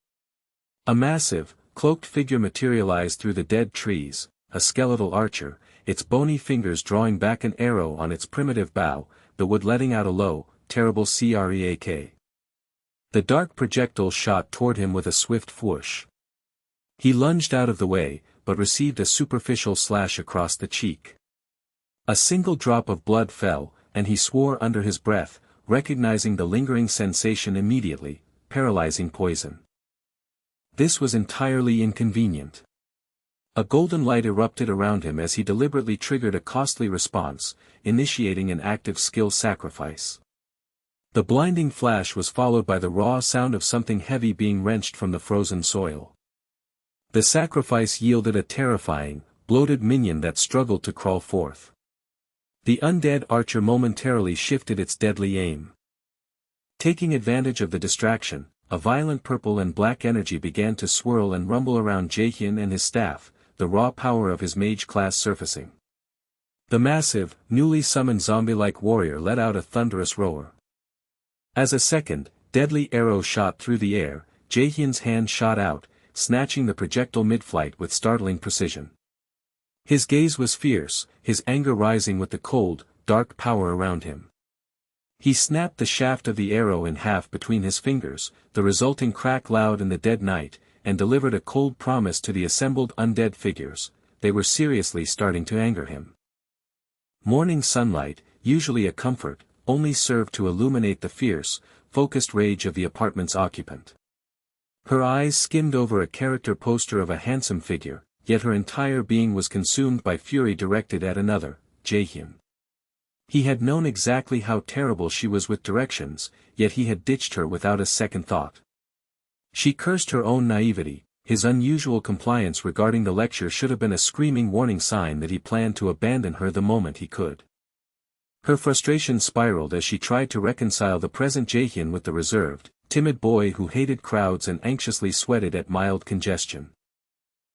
A massive, cloaked figure materialized through the dead trees, a skeletal archer, its bony fingers drawing back an arrow on its primitive bow, the wood letting out a low, terrible crack. The dark projectile shot toward him with a swift whoosh. He lunged out of the way, but received a superficial slash across the cheek. A single drop of blood fell, and he swore under his breath, recognizing the lingering sensation immediately, paralyzing poison. This was entirely inconvenient. A golden light erupted around him as he deliberately triggered a costly response, initiating an active skill sacrifice. The blinding flash was followed by the raw sound of something heavy being wrenched from the frozen soil. The sacrifice yielded a terrifying, bloated minion that struggled to crawl forth. The undead archer momentarily shifted its deadly aim. Taking advantage of the distraction, a violent purple and black energy began to swirl and rumble around Jaehyun and his staff, the raw power of his mage class surfacing. The massive, newly summoned zombie-like warrior let out a thunderous roar. As a second, deadly arrow shot through the air, Jaehyun's hand shot out, snatching the projectile mid-flight with startling precision. His gaze was fierce, his anger rising with the cold, dark power around him. He snapped the shaft of the arrow in half between his fingers, the resulting crack loud in the dead night, and delivered a cold promise to the assembled undead figures, they were seriously starting to anger him. Morning sunlight, usually a comfort, only served to illuminate the fierce, focused rage of the apartment's occupant. Her eyes skimmed over a character poster of a handsome figure, yet her entire being was consumed by fury directed at another, Jaehyun. He had known exactly how terrible she was with directions, yet he had ditched her without a second thought. She cursed her own naivety, his unusual compliance regarding the lecture should have been a screaming warning sign that he planned to abandon her the moment he could. Her frustration spiraled as she tried to reconcile the present Jaehyun with the reserved, timid boy who hated crowds and anxiously sweated at mild congestion.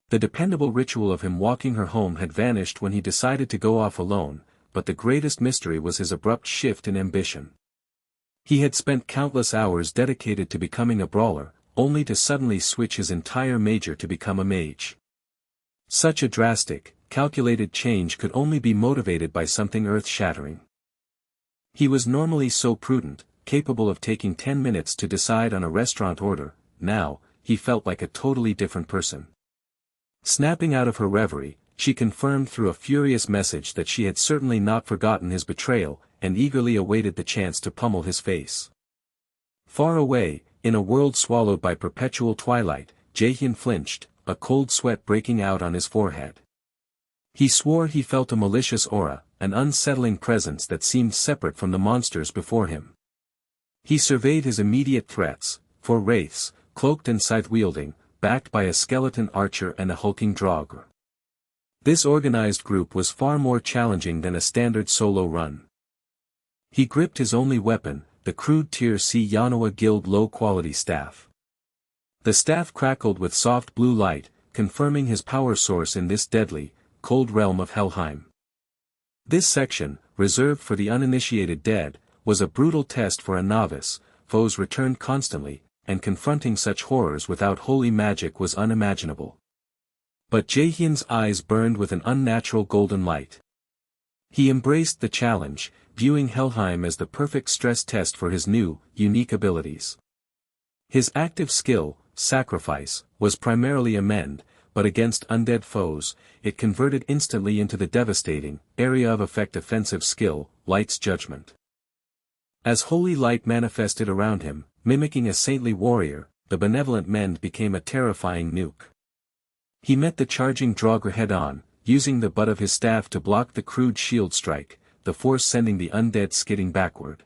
The dependable ritual of him walking her home had vanished when he decided to go off alone, but the greatest mystery was his abrupt shift in ambition. He had spent countless hours dedicated to becoming a brawler, only to suddenly switch his entire major to become a mage. Such a drastic, calculated change could only be motivated by something earth-shattering. He was normally so prudent, capable of taking 10 minutes to decide on a restaurant order, now, he felt like a totally different person. Snapping out of her reverie, she confirmed through a furious message that she had certainly not forgotten his betrayal, and eagerly awaited the chance to pummel his face. Far away, in a world swallowed by perpetual twilight, Jaehyun flinched, a cold sweat breaking out on his forehead. He swore he felt a malicious aura, an unsettling presence that seemed separate from the monsters before him. He surveyed his immediate threats, 4 wraiths, cloaked and scythe-wielding, backed by a skeleton archer and a hulking Draugr. This organized group was far more challenging than a standard solo run. He gripped his only weapon, the crude Tier C Yanoa Guild low-quality staff. The staff crackled with soft blue light, confirming his power source in this deadly, cold realm of Helheim. This section, reserved for the uninitiated dead, was a brutal test for a novice. Foes returned constantly, and confronting such horrors without holy magic was unimaginable. But Jaehyun's eyes burned with an unnatural golden light. He embraced the challenge, viewing Helheim as the perfect stress test for his new, unique abilities. His active skill, Sacrifice, was primarily amend, but against undead foes, it converted instantly into the devastating, area of effect offensive skill, Light's Judgment. As holy light manifested around him, mimicking a saintly warrior, the benevolent mend became a terrifying nuke. He met the charging Draugr head-on, using the butt of his staff to block the crude shield strike, the force sending the undead skidding backward.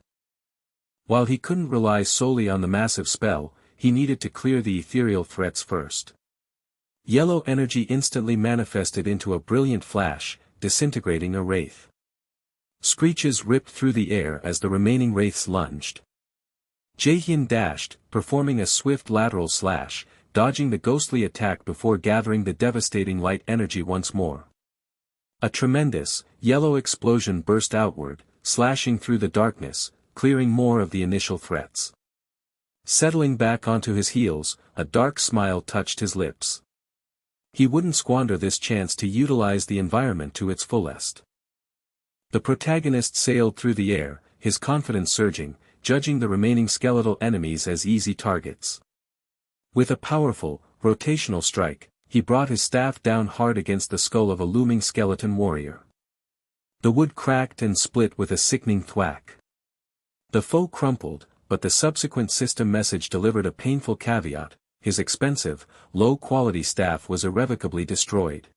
While he couldn't rely solely on the massive spell, he needed to clear the ethereal threats first. Yellow energy instantly manifested into a brilliant flash, disintegrating a wraith. Screeches ripped through the air as the remaining wraiths lunged. Jaehyun dashed, performing a swift lateral slash, dodging the ghostly attack before gathering the devastating light energy once more. A tremendous, yellow explosion burst outward, slashing through the darkness, clearing more of the initial threats. Settling back onto his heels, a dark smile touched his lips. He wouldn't squander this chance to utilize the environment to its fullest. The protagonist sailed through the air, his confidence surging, judging the remaining skeletal enemies as easy targets. With a powerful, rotational strike, he brought his staff down hard against the skull of a looming skeleton warrior. The wood cracked and split with a sickening thwack. The foe crumpled, but the subsequent system message delivered a painful caveat: his expensive, low-quality staff was irrevocably destroyed.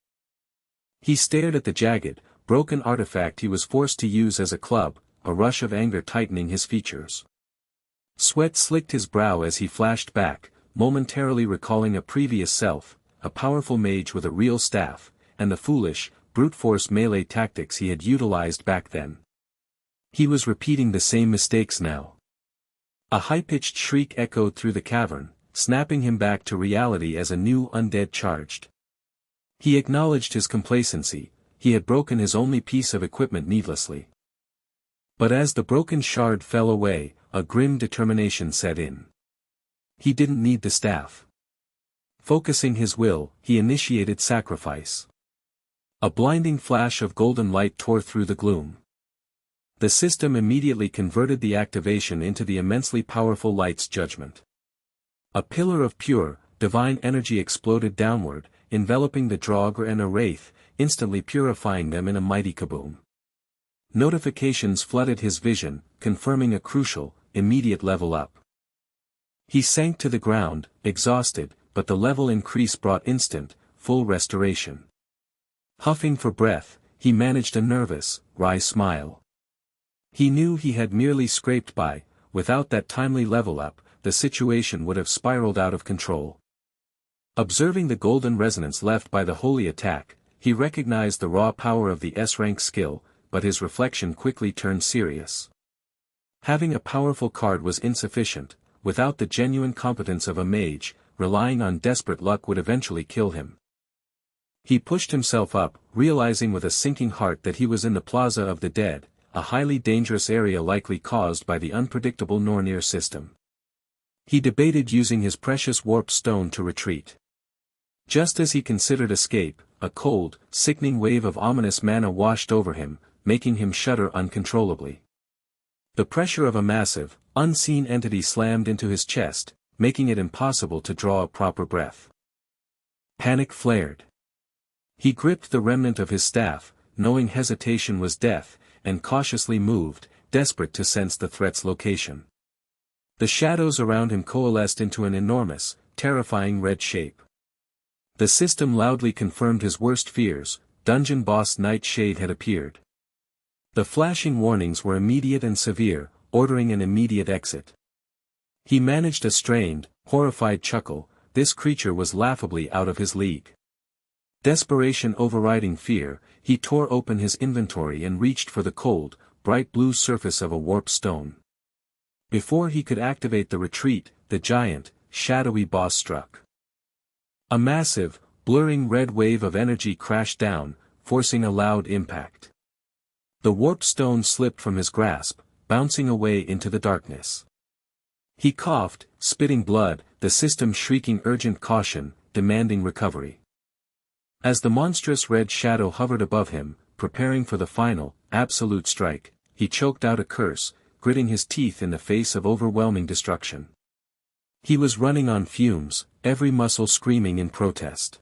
He stared at the jagged, broken artifact he was forced to use as a club, a rush of anger tightening his features. Sweat slicked his brow as he flashed back, momentarily recalling a previous self, a powerful mage with a real staff, and the foolish, brute-force melee tactics he had utilized back then. He was repeating the same mistakes now. A high-pitched shriek echoed through the cavern, snapping him back to reality as a new undead charged. He acknowledged his complacency. He had broken his only piece of equipment needlessly. But as the broken shard fell away, a grim determination set in. He didn't need the staff. Focusing his will, he initiated sacrifice. A blinding flash of golden light tore through the gloom. The system immediately converted the activation into the immensely powerful Light's Judgment. A pillar of pure, divine energy exploded downward, enveloping the Draugr and a wraith, instantly purifying them in a mighty kaboom. Notifications flooded his vision, confirming a crucial, immediate level up. He sank to the ground, exhausted, but the level increase brought instant, full restoration. Huffing for breath, he managed a nervous, wry smile. He knew he had merely scraped by. Without that timely level up, the situation would have spiraled out of control. Observing the golden resonance left by the holy attack, he recognized the raw power of the S-rank skill, but his reflection quickly turned serious. Having a powerful card was insufficient. Without the genuine competence of a mage, relying on desperate luck would eventually kill him. He pushed himself up, realizing with a sinking heart that he was in the Plaza of the Dead, a highly dangerous area likely caused by the unpredictable Nornir system. He debated using his precious warp stone to retreat. Just as he considered escape, a cold, sickening wave of ominous mana washed over him, making him shudder uncontrollably. The pressure of a massive, unseen entity slammed into his chest, making it impossible to draw a proper breath. Panic flared. He gripped the remnant of his staff, knowing hesitation was death, and cautiously moved, desperate to sense the threat's location. The shadows around him coalesced into an enormous, terrifying red shape. The system loudly confirmed his worst fears. Dungeon boss Nightshade had appeared. The flashing warnings were immediate and severe, ordering an immediate exit. He managed a strained, horrified chuckle. This creature was laughably out of his league. Desperation overriding fear, he tore open his inventory and reached for the cold, bright blue surface of a warp stone. Before he could activate the retreat, the giant, shadowy boss struck. A massive, blurring red wave of energy crashed down, forcing a loud impact. The warp stone slipped from his grasp, bouncing away into the darkness. He coughed, spitting blood, the system shrieking urgent caution, demanding recovery. As the monstrous red shadow hovered above him, preparing for the final, absolute strike, he choked out a curse, gritting his teeth in the face of overwhelming destruction. He was running on fumes, every muscle screaming in protest.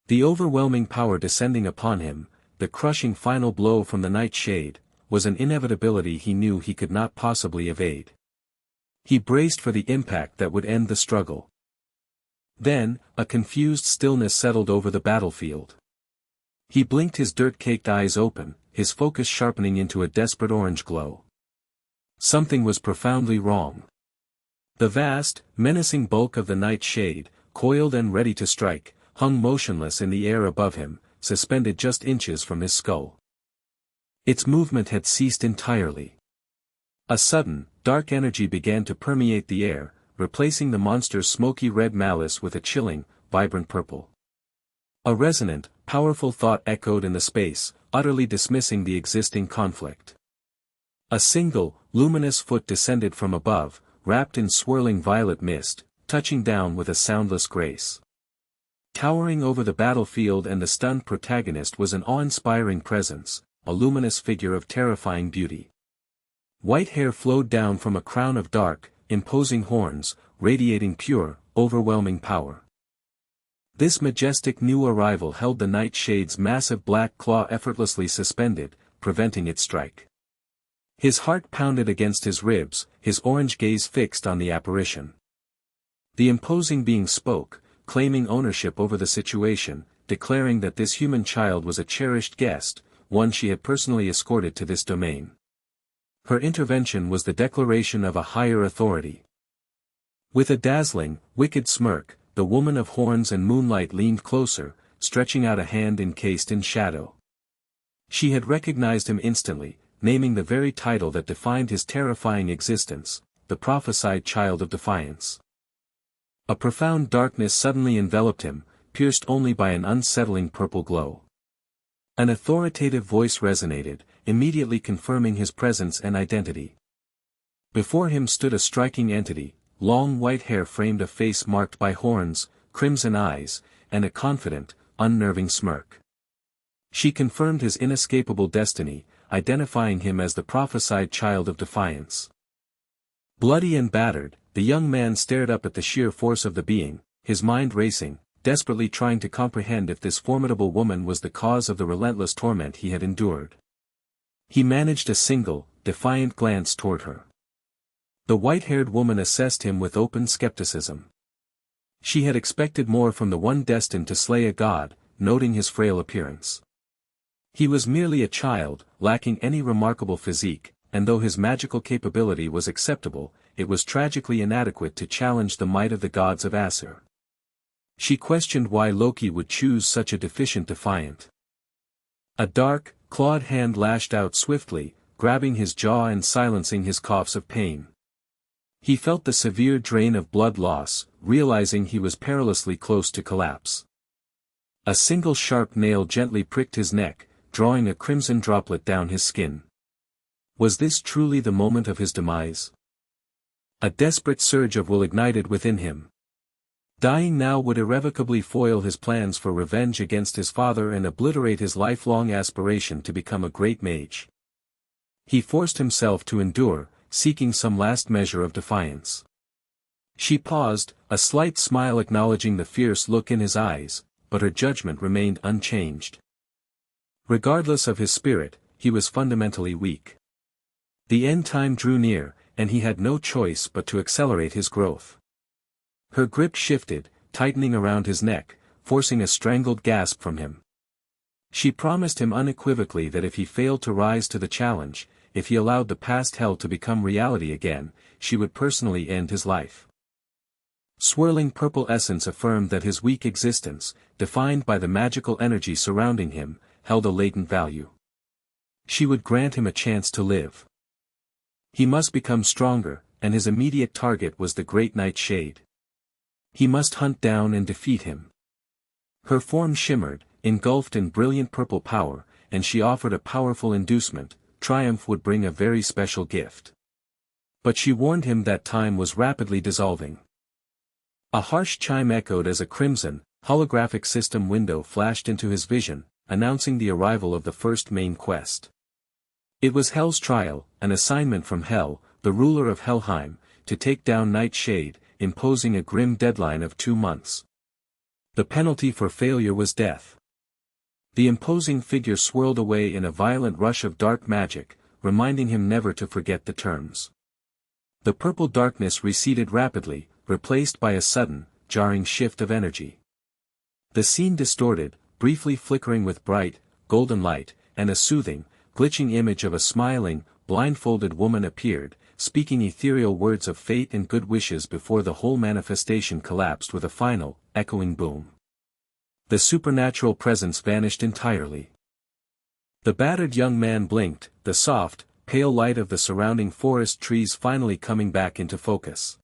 The overwhelming power descending upon him, the crushing final blow from the Nightshade, was an inevitability he knew he could not possibly evade. He braced for the impact that would end the struggle. Then, a confused stillness settled over the battlefield. He blinked his dirt-caked eyes open, his focus sharpening into a desperate orange glow. Something was profoundly wrong. The vast, menacing bulk of the Nightshade, coiled and ready to strike, hung motionless in the air above him, suspended just inches from his skull. Its movement had ceased entirely. A sudden, dark energy began to permeate the air, replacing the monster's smoky red malice with a chilling, vibrant purple. A resonant, powerful thought echoed in the space, utterly dismissing the existing conflict. A single, luminous foot descended from above, wrapped in swirling violet mist, touching down with a soundless grace. Towering over the battlefield and the stunned protagonist was an awe-inspiring presence, a luminous figure of terrifying beauty. White hair flowed down from a crown of dark, imposing horns, radiating pure, overwhelming power. This majestic new arrival held the Nightshade's massive black claw effortlessly suspended, preventing its strike. His heart pounded against his ribs, his orange gaze fixed on the apparition. The imposing being spoke, claiming ownership over the situation, declaring that this human child was a cherished guest, one she had personally escorted to this domain. Her intervention was the declaration of a higher authority. With a dazzling, wicked smirk, the woman of horns and moonlight leaned closer, stretching out a hand encased in shadow. She had recognized him instantly, naming the very title that defined his terrifying existence, the prophesied child of defiance. A profound darkness suddenly enveloped him, pierced only by an unsettling purple glow. An authoritative voice resonated, immediately confirming his presence and identity. Before him stood a striking entity, long white hair framed a face marked by horns, crimson eyes, and a confident, unnerving smirk. She confirmed his inescapable destiny, identifying him as the prophesied child of defiance. Bloody and battered, the young man stared up at the sheer force of the being, his mind racing, desperately trying to comprehend if this formidable woman was the cause of the relentless torment he had endured. He managed a single, defiant glance toward her. The white-haired woman assessed him with open skepticism. She had expected more from the one destined to slay a god, noting his frail appearance. He was merely a child, lacking any remarkable physique, and though his magical capability was acceptable, it was tragically inadequate to challenge the might of the gods of Aesir. She questioned why Loki would choose such a deficient defiant. A dark, clawed hand lashed out swiftly, grabbing his jaw and silencing his coughs of pain. He felt the severe drain of blood loss, realizing he was perilously close to collapse. A single sharp nail gently pricked his neck, drawing a crimson droplet down his skin. Was this truly the moment of his demise? A desperate surge of will ignited within him. Dying now would irrevocably foil his plans for revenge against his father and obliterate his lifelong aspiration to become a great mage. He forced himself to endure, seeking some last measure of defiance. She paused, a slight smile acknowledging the fierce look in his eyes, but her judgment remained unchanged. Regardless of his spirit, he was fundamentally weak. The end time drew near, and he had no choice but to accelerate his growth. Her grip shifted, tightening around his neck, forcing a strangled gasp from him. She promised him unequivocally that if he failed to rise to the challenge, if he allowed the past hell to become reality again, she would personally end his life. Swirling purple essence affirmed that his weak existence, defined by the magical energy surrounding him, held a latent value. She would grant him a chance to live. He must become stronger, and his immediate target was the great nightshade. He must hunt down and defeat him. Her form shimmered, engulfed in brilliant purple power, and she offered a powerful inducement: triumph would bring a very special gift. But she warned him that time was rapidly dissolving. A harsh chime echoed as a crimson, holographic system window flashed into his vision, announcing the arrival of the first main quest. It was Hell's trial, an assignment from Hell, the ruler of Helheim, to take down Nightshade, imposing a grim deadline of 2 months. The penalty for failure was death. The imposing figure swirled away in a violent rush of dark magic, reminding him never to forget the terms. The purple darkness receded rapidly, replaced by a sudden, jarring shift of energy. The scene distorted, briefly flickering with bright, golden light, and a soothing, glitching image of a smiling, blindfolded woman appeared, speaking ethereal words of fate and good wishes before the whole manifestation collapsed with a final, echoing boom. The supernatural presence vanished entirely. The battered young man blinked, the soft, pale light of the surrounding forest trees finally coming back into focus.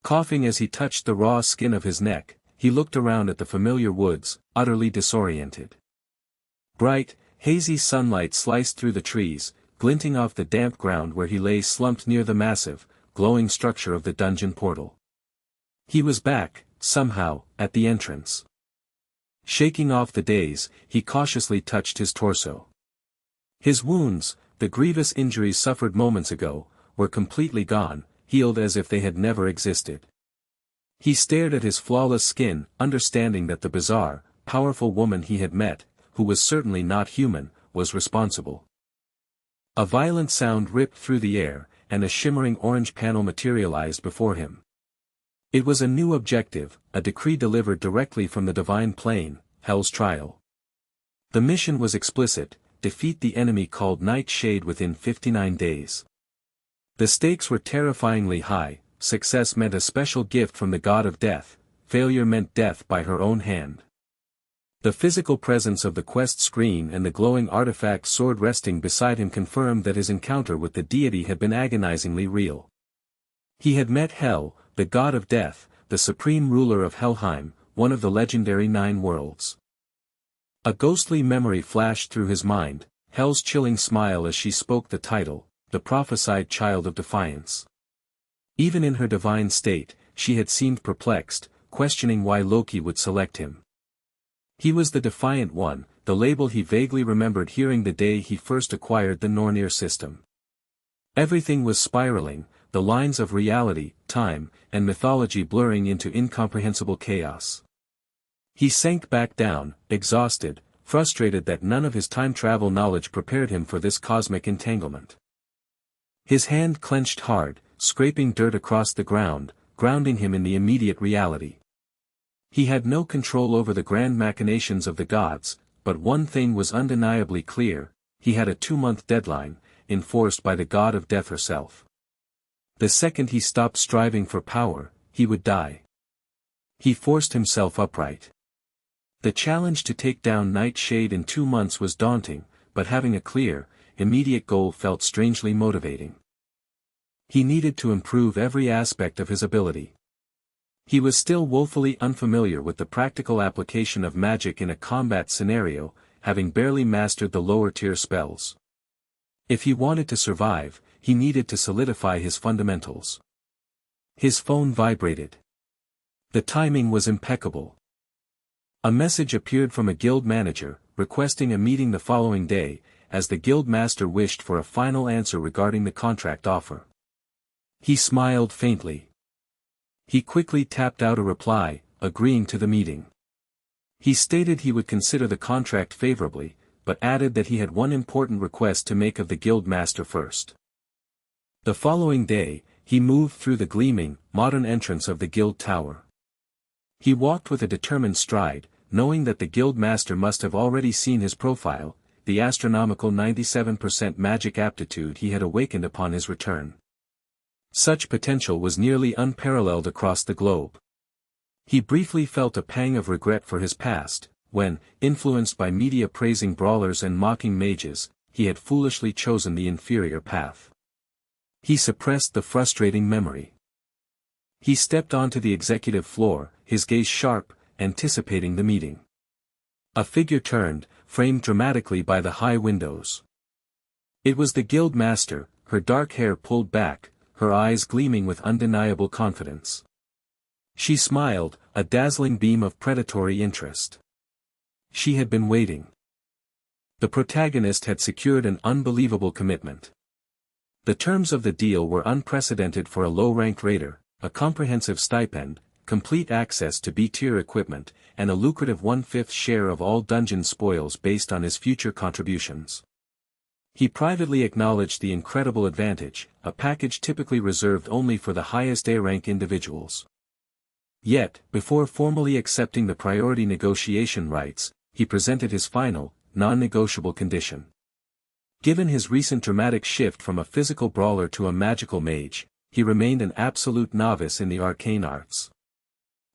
Coughing as he touched the raw skin of his neck, he looked around at the familiar woods, utterly disoriented. Bright, hazy sunlight sliced through the trees, glinting off the damp ground where he lay slumped near the massive, glowing structure of the dungeon portal. He was back, somehow, at the entrance. Shaking off the daze, he cautiously touched his torso. His wounds, the grievous injuries suffered moments ago, were completely gone, healed as if they had never existed. He stared at his flawless skin, understanding that the bizarre, powerful woman he had met, who was certainly not human, was responsible. A violent sound ripped through the air, and a shimmering orange panel materialized before him. It was a new objective, a decree delivered directly from the divine plane, Hell's trial. The mission was explicit: defeat the enemy called Nightshade within 59 days. The stakes were terrifyingly high. Success meant a special gift from the god of death, failure meant death by her own hand. The physical presence of the quest screen and the glowing artifact sword resting beside him confirmed that his encounter with the deity had been agonizingly real. He had met Hel, the god of death, the supreme ruler of Helheim, one of the legendary 9 worlds. A ghostly memory flashed through his mind, Hel's chilling smile as she spoke the title, the prophesied child of defiance. Even in her divine state, she had seemed perplexed, questioning why Loki would select him. He was the defiant one, the label he vaguely remembered hearing the day he first acquired the Nornir system. Everything was spiraling, the lines of reality, time, and mythology blurring into incomprehensible chaos. He sank back down, exhausted, frustrated that none of his time travel knowledge prepared him for this cosmic entanglement. His hand clenched hard, scraping dirt across the ground, grounding him in the immediate reality. He had no control over the grand machinations of the gods, but one thing was undeniably clear: he had a 2-month deadline, enforced by the god of death herself. The second he stopped striving for power, he would die. He forced himself upright. The challenge to take down Nightshade in 2 months was daunting, but having a clear, immediate goal felt strangely motivating. He needed to improve every aspect of his ability. He was still woefully unfamiliar with the practical application of magic in a combat scenario, having barely mastered the lower-tier spells. If he wanted to survive, he needed to solidify his fundamentals. His phone vibrated. The timing was impeccable. A message appeared from a guild manager, requesting a meeting the following day, as the guild master wished for a final answer regarding the contract offer. He smiled faintly. He quickly tapped out a reply, agreeing to the meeting. He stated he would consider the contract favorably, but added that he had one important request to make of the guild master first. The following day, he moved through the gleaming, modern entrance of the guild tower. He walked with a determined stride, knowing that the guild master must have already seen his profile, the astronomical 97% magic aptitude he had awakened upon his return. Such potential was nearly unparalleled across the globe. He briefly felt a pang of regret for his past, when, influenced by media praising brawlers and mocking mages, he had foolishly chosen the inferior path. He suppressed the frustrating memory. He stepped onto the executive floor, his gaze sharp, anticipating the meeting. A figure turned, framed dramatically by the high windows. It was the guild master, her dark hair pulled back, her eyes gleaming with undeniable confidence. She smiled, a dazzling beam of predatory interest. She had been waiting. The protagonist had secured an unbelievable commitment. The terms of the deal were unprecedented for a low-ranked raider, a comprehensive stipend, complete access to B-tier equipment, and a lucrative 1/5 share of all dungeon spoils based on his future contributions. He privately acknowledged the incredible advantage, a package typically reserved only for the highest A-rank individuals. Yet, before formally accepting the priority negotiation rights, he presented his final, non-negotiable condition. Given his recent dramatic shift from a physical brawler to a magical mage, he remained an absolute novice in the arcane arts.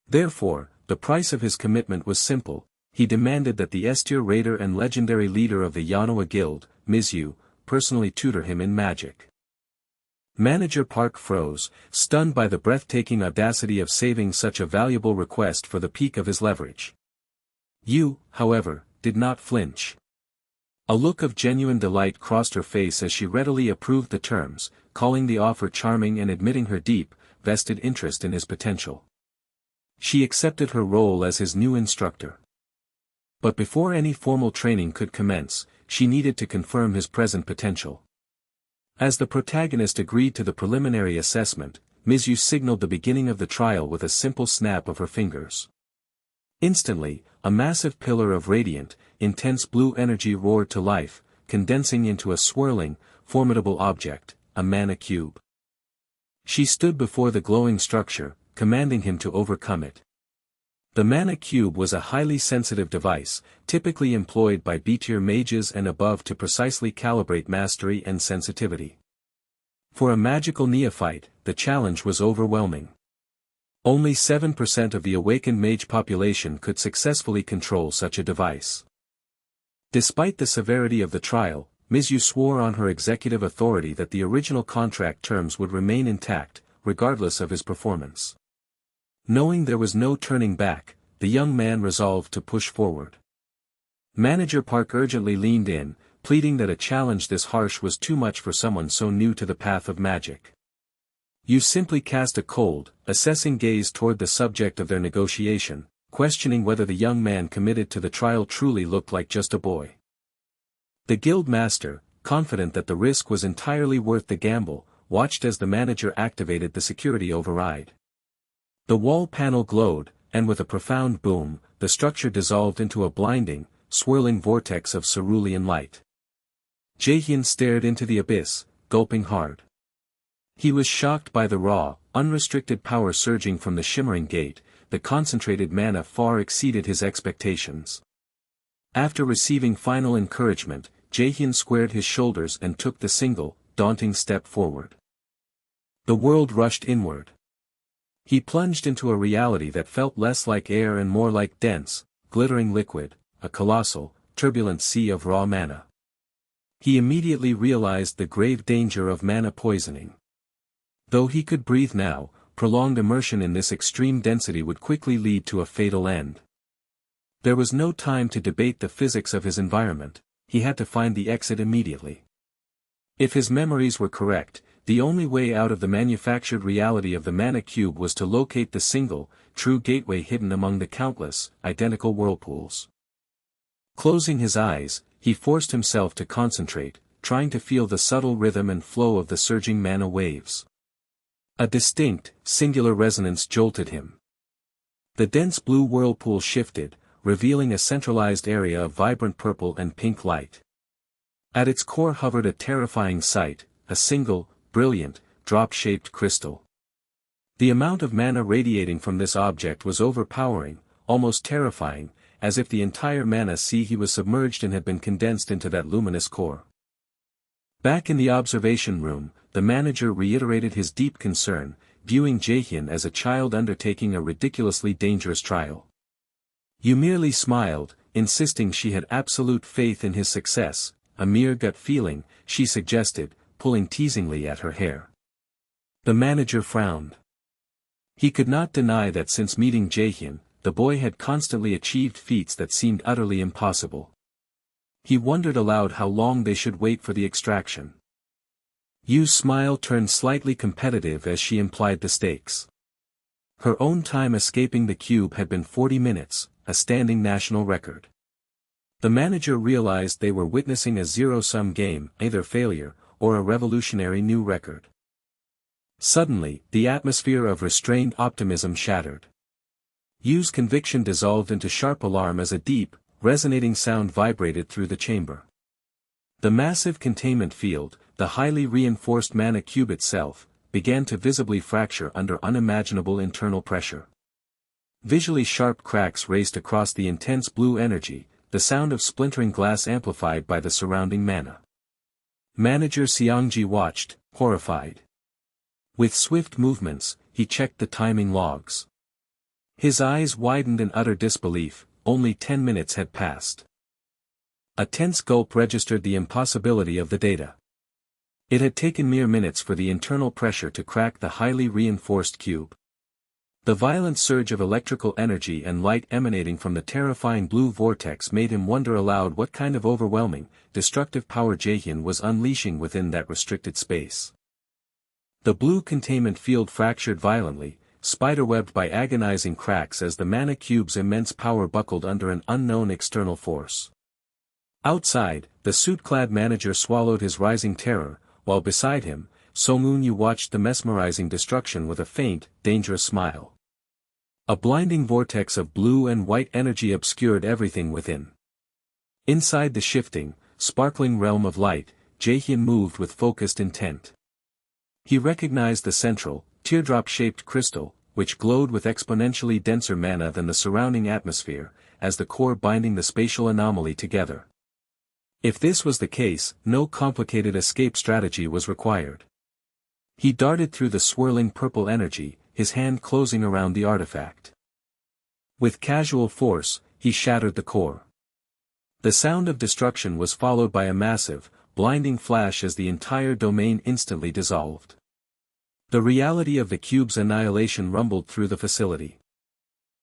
Therefore, the price of his commitment was simple. He demanded that the S-tier raider and legendary leader of the Yanoa Guild, Mizu, personally tutor him in magic. Manager Park froze, stunned by the breathtaking audacity of saving such a valuable request for the peak of his leverage. Yu, however, did not flinch. A look of genuine delight crossed her face as she readily approved the terms, calling the offer charming and admitting her deep, vested interest in his potential. She accepted her role as his new instructor. But before any formal training could commence, she needed to confirm his present potential. As the protagonist agreed to the preliminary assessment, Mizu signaled the beginning of the trial with a simple snap of her fingers. Instantly, a massive pillar of radiant, intense blue energy roared to life, condensing into a swirling, formidable object, a mana cube. She stood before the glowing structure, commanding him to overcome it. The mana cube was a highly sensitive device, typically employed by B-tier mages and above to precisely calibrate mastery and sensitivity. For a magical neophyte, the challenge was overwhelming. Only 7% of the awakened mage population could successfully control such a device. Despite the severity of the trial, Mizu swore on her executive authority that the original contract terms would remain intact, regardless of his performance. Knowing there was no turning back, the young man resolved to push forward. Manager Park urgently leaned in, pleading that a challenge this harsh was too much for someone so new to the path of magic. You simply cast a cold, assessing gaze toward the subject of their negotiation, questioning whether the young man committed to the trial truly looked like just a boy. The guild master, confident that the risk was entirely worth the gamble, watched as the manager activated the security override. The wall panel glowed, and with a profound boom, the structure dissolved into a blinding, swirling vortex of cerulean light. Jaehyun stared into the abyss, gulping hard. He was shocked by the raw, unrestricted power surging from the shimmering gate. The concentrated mana far exceeded his expectations. After receiving final encouragement, Jaehyun squared his shoulders and took the single, daunting step forward. The world rushed inward. He plunged into a reality that felt less like air and more like dense, glittering liquid, a colossal, turbulent sea of raw mana. He immediately realized the grave danger of mana poisoning. Though he could breathe now, prolonged immersion in this extreme density would quickly lead to a fatal end. There was no time to debate the physics of his environment, he had to find the exit immediately. If his memories were correct, the only way out of the manufactured reality of the mana cube was to locate the single, true gateway hidden among the countless, identical whirlpools. Closing his eyes, he forced himself to concentrate, trying to feel the subtle rhythm and flow of the surging mana waves. A distinct, singular resonance jolted him. The dense blue whirlpool shifted, revealing a centralized area of vibrant purple and pink light. At its core hovered a terrifying sight, a single, brilliant, drop-shaped crystal. The amount of mana radiating from this object was overpowering, almost terrifying, as if the entire mana sea he was submerged in had been condensed into that luminous core. Back in the observation room, the manager reiterated his deep concern, viewing Jaehyun as a child undertaking a ridiculously dangerous trial. You merely smiled, insisting she had absolute faith in his success, a mere gut feeling, she suggested, pulling teasingly at her hair. The manager frowned. He could not deny that since meeting Jaehyun, the boy had constantly achieved feats that seemed utterly impossible. He wondered aloud how long they should wait for the extraction. Yu's smile turned slightly competitive as she implied the stakes. Her own time escaping the cube had been 40 minutes, a standing national record. The manager realized they were witnessing a zero-sum game, either failure, or a revolutionary new record. Suddenly, the atmosphere of restrained optimism shattered. Yu's conviction dissolved into sharp alarm as a deep, resonating sound vibrated through the chamber. The massive containment field, the highly reinforced mana cube itself, began to visibly fracture under unimaginable internal pressure. Visually sharp cracks raced across the intense blue energy, the sound of splintering glass amplified by the surrounding mana. Manager Seongji watched, horrified. With swift movements, he checked the timing logs. His eyes widened in utter disbelief. Only 10 minutes had passed. A tense gulp registered the impossibility of the data. It had taken mere minutes for the internal pressure to crack the highly reinforced cube. The violent surge of electrical energy and light emanating from the terrifying blue vortex made him wonder aloud what kind of overwhelming, destructive power Jaehyun was unleashing within that restricted space. The blue containment field fractured violently, spiderwebbed by agonizing cracks as the mana cube's immense power buckled under an unknown external force. Outside, the suit-clad manager swallowed his rising terror, while beside him, Song-eun watched the mesmerizing destruction with a faint, dangerous smile. A blinding vortex of blue and white energy obscured everything within. Inside the shifting, sparkling realm of light, Jaehyun moved with focused intent. He recognized the central, teardrop-shaped crystal, which glowed with exponentially denser mana than the surrounding atmosphere, as the core binding the spatial anomaly together. If this was the case, no complicated escape strategy was required. He darted through the swirling purple energy, his hand closing around the artifact. With casual force, he shattered the core. The sound of destruction was followed by a massive, blinding flash as the entire domain instantly dissolved. The reality of the cube's annihilation rumbled through the facility.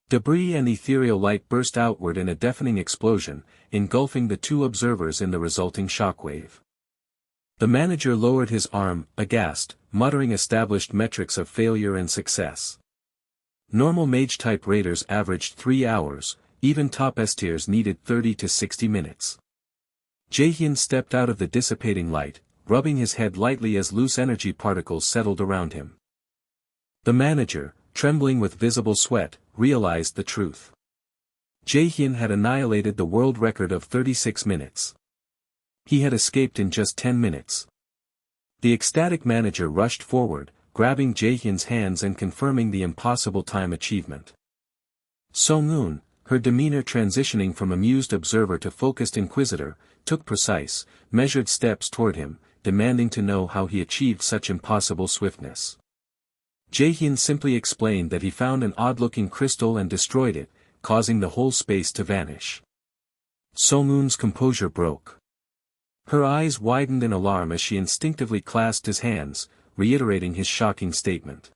Debris and ethereal light burst outward in a deafening explosion, engulfing the two observers in the resulting shockwave. The manager lowered his arm, aghast, muttering established metrics of failure and success. Normal mage-type raiders averaged 3 hours, even top S-tiers needed 30 to 60 minutes. Jaehyun stepped out of the dissipating light, rubbing his head lightly as loose energy particles settled around him. The manager, trembling with visible sweat, realized the truth. Jaehyun had annihilated the world record of 36 minutes. He had escaped in just 10 minutes. The ecstatic manager rushed forward, grabbing Jaehyun's hands and confirming the impossible time achievement. Song-eun, her demeanor transitioning from amused observer to focused inquisitor, took precise, measured steps toward him, demanding to know how he achieved such impossible swiftness. Jaehyun simply explained that he found an odd-looking crystal and destroyed it, causing the whole space to vanish. Song-eun's composure broke. Her eyes widened in alarm as she instinctively clasped his hands, reiterating his shocking statement.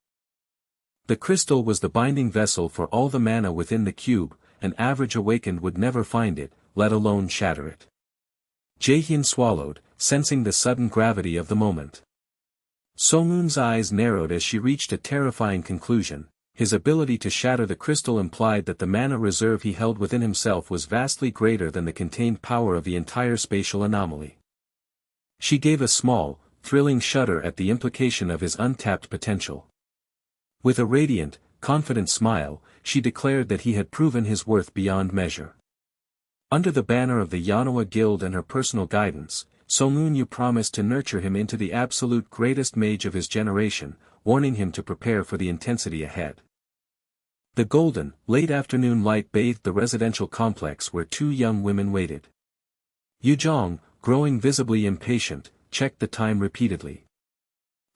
The crystal was the binding vessel for all the mana within the cube, an average awakened would never find it, let alone shatter it. Jaehyun swallowed, sensing the sudden gravity of the moment. Song-eun's eyes narrowed as she reached a terrifying conclusion. His ability to shatter the crystal implied that the mana reserve he held within himself was vastly greater than the contained power of the entire spatial anomaly. She gave a small, thrilling shudder at the implication of his untapped potential. With a radiant, confident smile, she declared that he had proven his worth beyond measure. Under the banner of the Yanoa Guild and her personal guidance, Song Yu promised to nurture him into the absolute greatest mage of his generation, warning him to prepare for the intensity ahead. The golden, late afternoon light bathed the residential complex where two young women waited. Yuzhong, growing visibly impatient, checked the time repeatedly.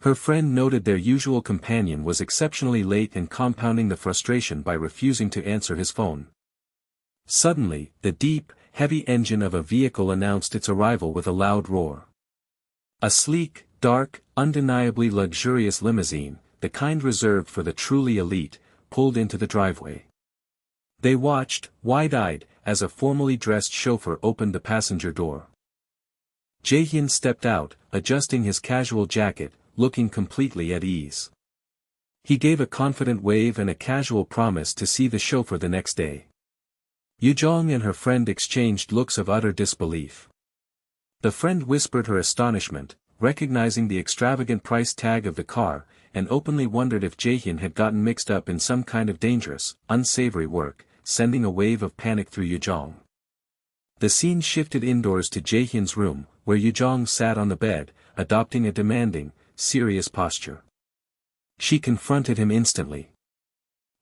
Her friend noted their usual companion was exceptionally late and compounding the frustration by refusing to answer his phone. Suddenly, the deep, heavy engine of a vehicle announced its arrival with a loud roar. A sleek, dark, undeniably luxurious limousine, the kind reserved for the truly elite, pulled into the driveway. They watched, wide-eyed, as a formally dressed chauffeur opened the passenger door. Jae-hyun stepped out, adjusting his casual jacket, looking completely at ease. He gave a confident wave and a casual promise to see the chauffeur the next day. Yuzhong and her friend exchanged looks of utter disbelief. The friend whispered her astonishment, recognizing the extravagant price tag of the car, and openly wondered if Jae-hyun had gotten mixed up in some kind of dangerous, unsavory work, sending a wave of panic through Yuzhong. The scene shifted indoors to Jae-hyun's room, where Yuzhong sat on the bed, adopting a demanding, serious posture. She confronted him instantly.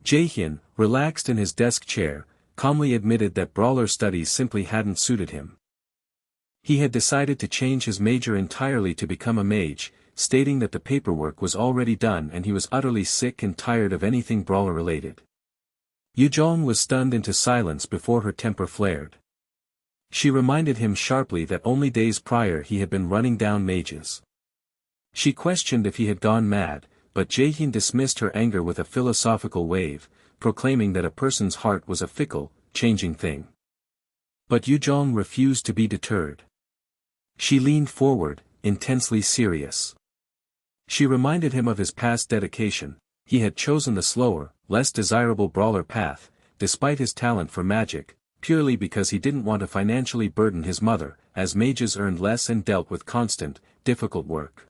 Jae-hyun, relaxed in his desk chair, calmly admitted that brawler studies simply hadn't suited him. He had decided to change his major entirely to become a mage, stating that the paperwork was already done and he was utterly sick and tired of anything brawler-related. Yuzhong was stunned into silence before her temper flared. She reminded him sharply that only days prior he had been running down mages. She questioned if he had gone mad, but Jae-hyun dismissed her anger with a philosophical wave, proclaiming that a person's heart was a fickle, changing thing. But Yuzhong refused to be deterred. She leaned forward, intensely serious. She reminded him of his past dedication. He had chosen the slower, less desirable brawler path, despite his talent for magic, purely because he didn't want to financially burden his mother, as mages earned less and dealt with constant, difficult work.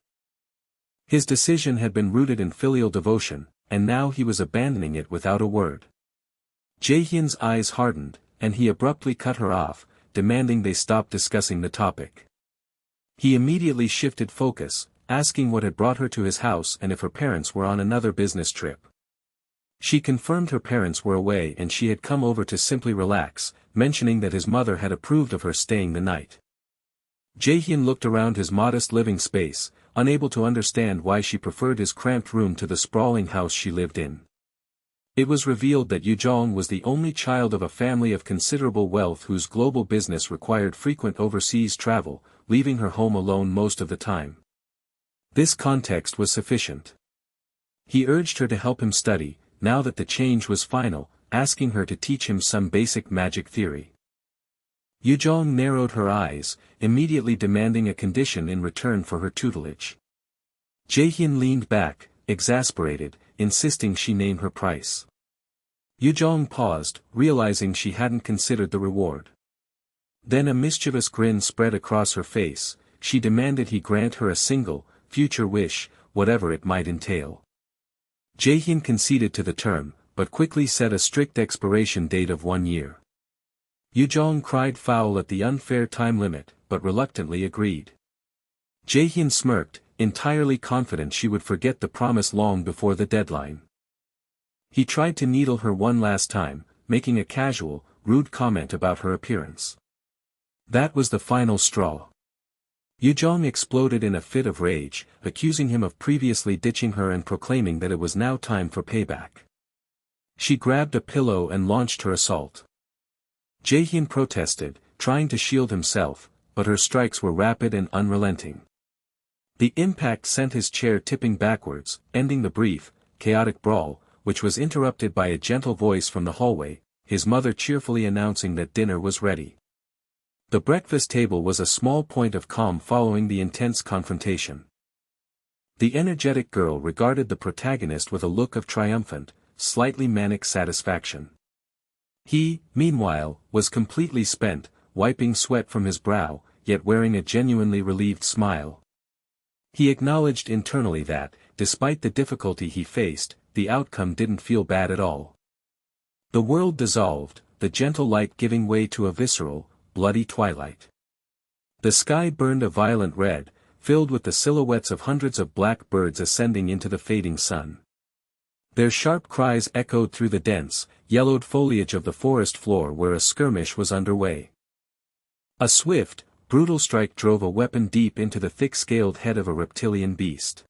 His decision had been rooted in filial devotion, and now he was abandoning it without a word. Jae-hyun's eyes hardened, and he abruptly cut her off, demanding they stop discussing the topic. He immediately shifted focus, asking what had brought her to his house and if her parents were on another business trip. She confirmed her parents were away and she had come over to simply relax, mentioning that his mother had approved of her staying the night. Jae-hyun looked around his modest living space, unable to understand why she preferred his cramped room to the sprawling house she lived in. It was revealed that Yuzhong was the only child of a family of considerable wealth whose global business required frequent overseas travel, leaving her home alone most of the time. This context was sufficient. He urged her to help him study, now that the change was final, asking her to teach him some basic magic theory. Yuzhong narrowed her eyes, immediately demanding a condition in return for her tutelage. Jae-hyun leaned back, exasperated, insisting she name her price. Yuzhong paused, realizing she hadn't considered the reward. Then a mischievous grin spread across her face. She demanded he grant her a single, future wish, whatever it might entail. Jae-hyun conceded to the term, but quickly set a strict expiration date of 1 year. Yuzhong cried foul at the unfair time limit, but reluctantly agreed. Jae-hyun smirked, entirely confident she would forget the promise long before the deadline. He tried to needle her one last time, making a casual, rude comment about her appearance. That was the final straw. Yuzhong exploded in a fit of rage, accusing him of previously ditching her and proclaiming that it was now time for payback. She grabbed a pillow and launched her assault. Jae-hyun protested, trying to shield himself, but her strikes were rapid and unrelenting. The impact sent his chair tipping backwards, ending the brief, chaotic brawl, which was interrupted by a gentle voice from the hallway, his mother cheerfully announcing that dinner was ready. The breakfast table was a small point of calm following the intense confrontation. The energetic girl regarded the protagonist with a look of triumphant, slightly manic satisfaction. He, meanwhile, was completely spent, wiping sweat from his brow, yet wearing a genuinely relieved smile. He acknowledged internally that, despite the difficulty he faced, the outcome didn't feel bad at all. The world dissolved, the gentle light giving way to a visceral, bloody twilight. The sky burned a violent red, filled with the silhouettes of hundreds of black birds ascending into the fading sun. Their sharp cries echoed through the dense, yellowed foliage of the forest floor where a skirmish was underway. A swift, brutal strike drove a weapon deep into the thick-scaled head of a reptilian beast.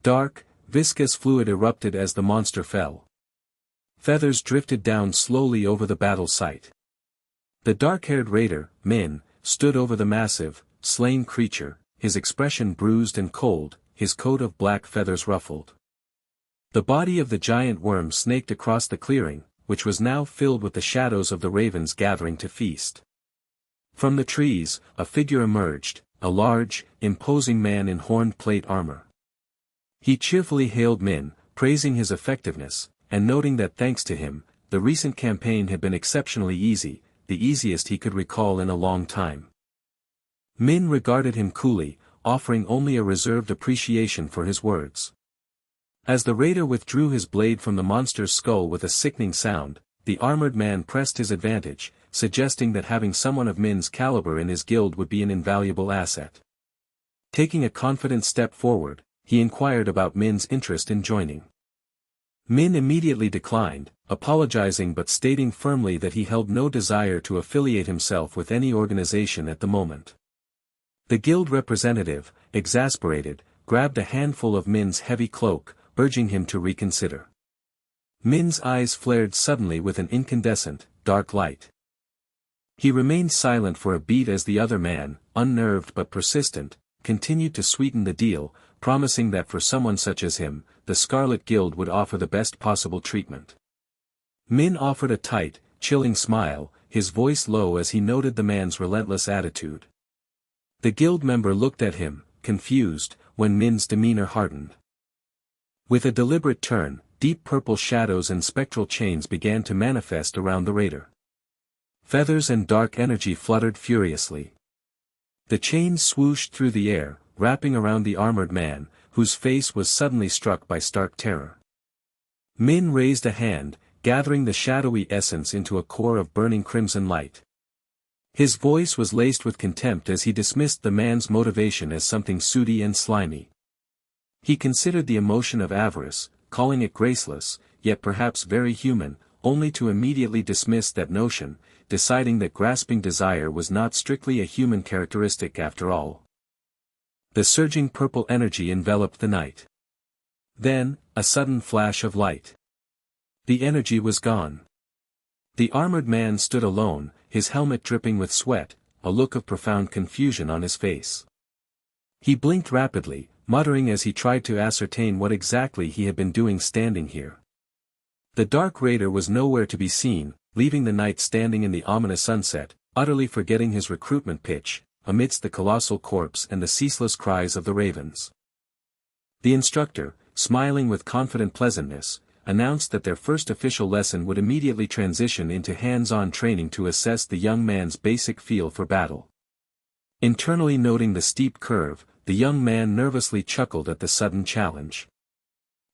Dark, viscous fluid erupted as the monster fell. Feathers drifted down slowly over the battle site. The dark-haired raider, Min, stood over the massive, slain creature, his expression bruised and cold, his coat of black feathers ruffled. The body of the giant worm snaked across the clearing, which was now filled with the shadows of the ravens gathering to feast. From the trees, a figure emerged, a large, imposing man in horned plate armor. He cheerfully hailed Min, praising his effectiveness, and noting that thanks to him, the recent campaign had been exceptionally easy, the easiest he could recall in a long time. Min regarded him coolly, offering only a reserved appreciation for his words. As the raider withdrew his blade from the monster's skull with a sickening sound, the armored man pressed his advantage, suggesting that having someone of Min's caliber in his guild would be an invaluable asset. Taking a confident step forward, he inquired about Min's interest in joining. Min immediately declined, apologizing but stating firmly that he held no desire to affiliate himself with any organization at the moment. The guild representative, exasperated, grabbed a handful of Min's heavy cloak, urging him to reconsider. Min's eyes flared suddenly with an incandescent, dark light. He remained silent for a beat as the other man, unnerved but persistent, continued to sweeten the deal, promising that for someone such as him, the Scarlet Guild would offer the best possible treatment. Min offered a tight, chilling smile, his voice low as he noted the man's relentless attitude. The guild member looked at him, confused, when Min's demeanor hardened. With a deliberate turn, deep purple shadows and spectral chains began to manifest around the raider. Feathers and dark energy fluttered furiously. The chains swooshed through the air, wrapping around the armored man, whose face was suddenly struck by stark terror. Min raised a hand, gathering the shadowy essence into a core of burning crimson light. His voice was laced with contempt as he dismissed the man's motivation as something sooty and slimy. He considered the emotion of avarice, calling it graceless, yet perhaps very human, only to immediately dismiss that notion, deciding that grasping desire was not strictly a human characteristic after all. The surging purple energy enveloped the night. Then, a sudden flash of light. The energy was gone. The armored man stood alone, his helmet dripping with sweat, a look of profound confusion on his face. He blinked rapidly, muttering as he tried to ascertain what exactly he had been doing standing here. The dark raider was nowhere to be seen, leaving the knight standing in the ominous sunset, utterly forgetting his recruitment pitch, amidst the colossal corpse and the ceaseless cries of the ravens. The instructor, smiling with confident pleasantness, announced that their first official lesson would immediately transition into hands-on training to assess the young man's basic feel for battle. Internally noting the steep curve, the young man nervously chuckled at the sudden challenge.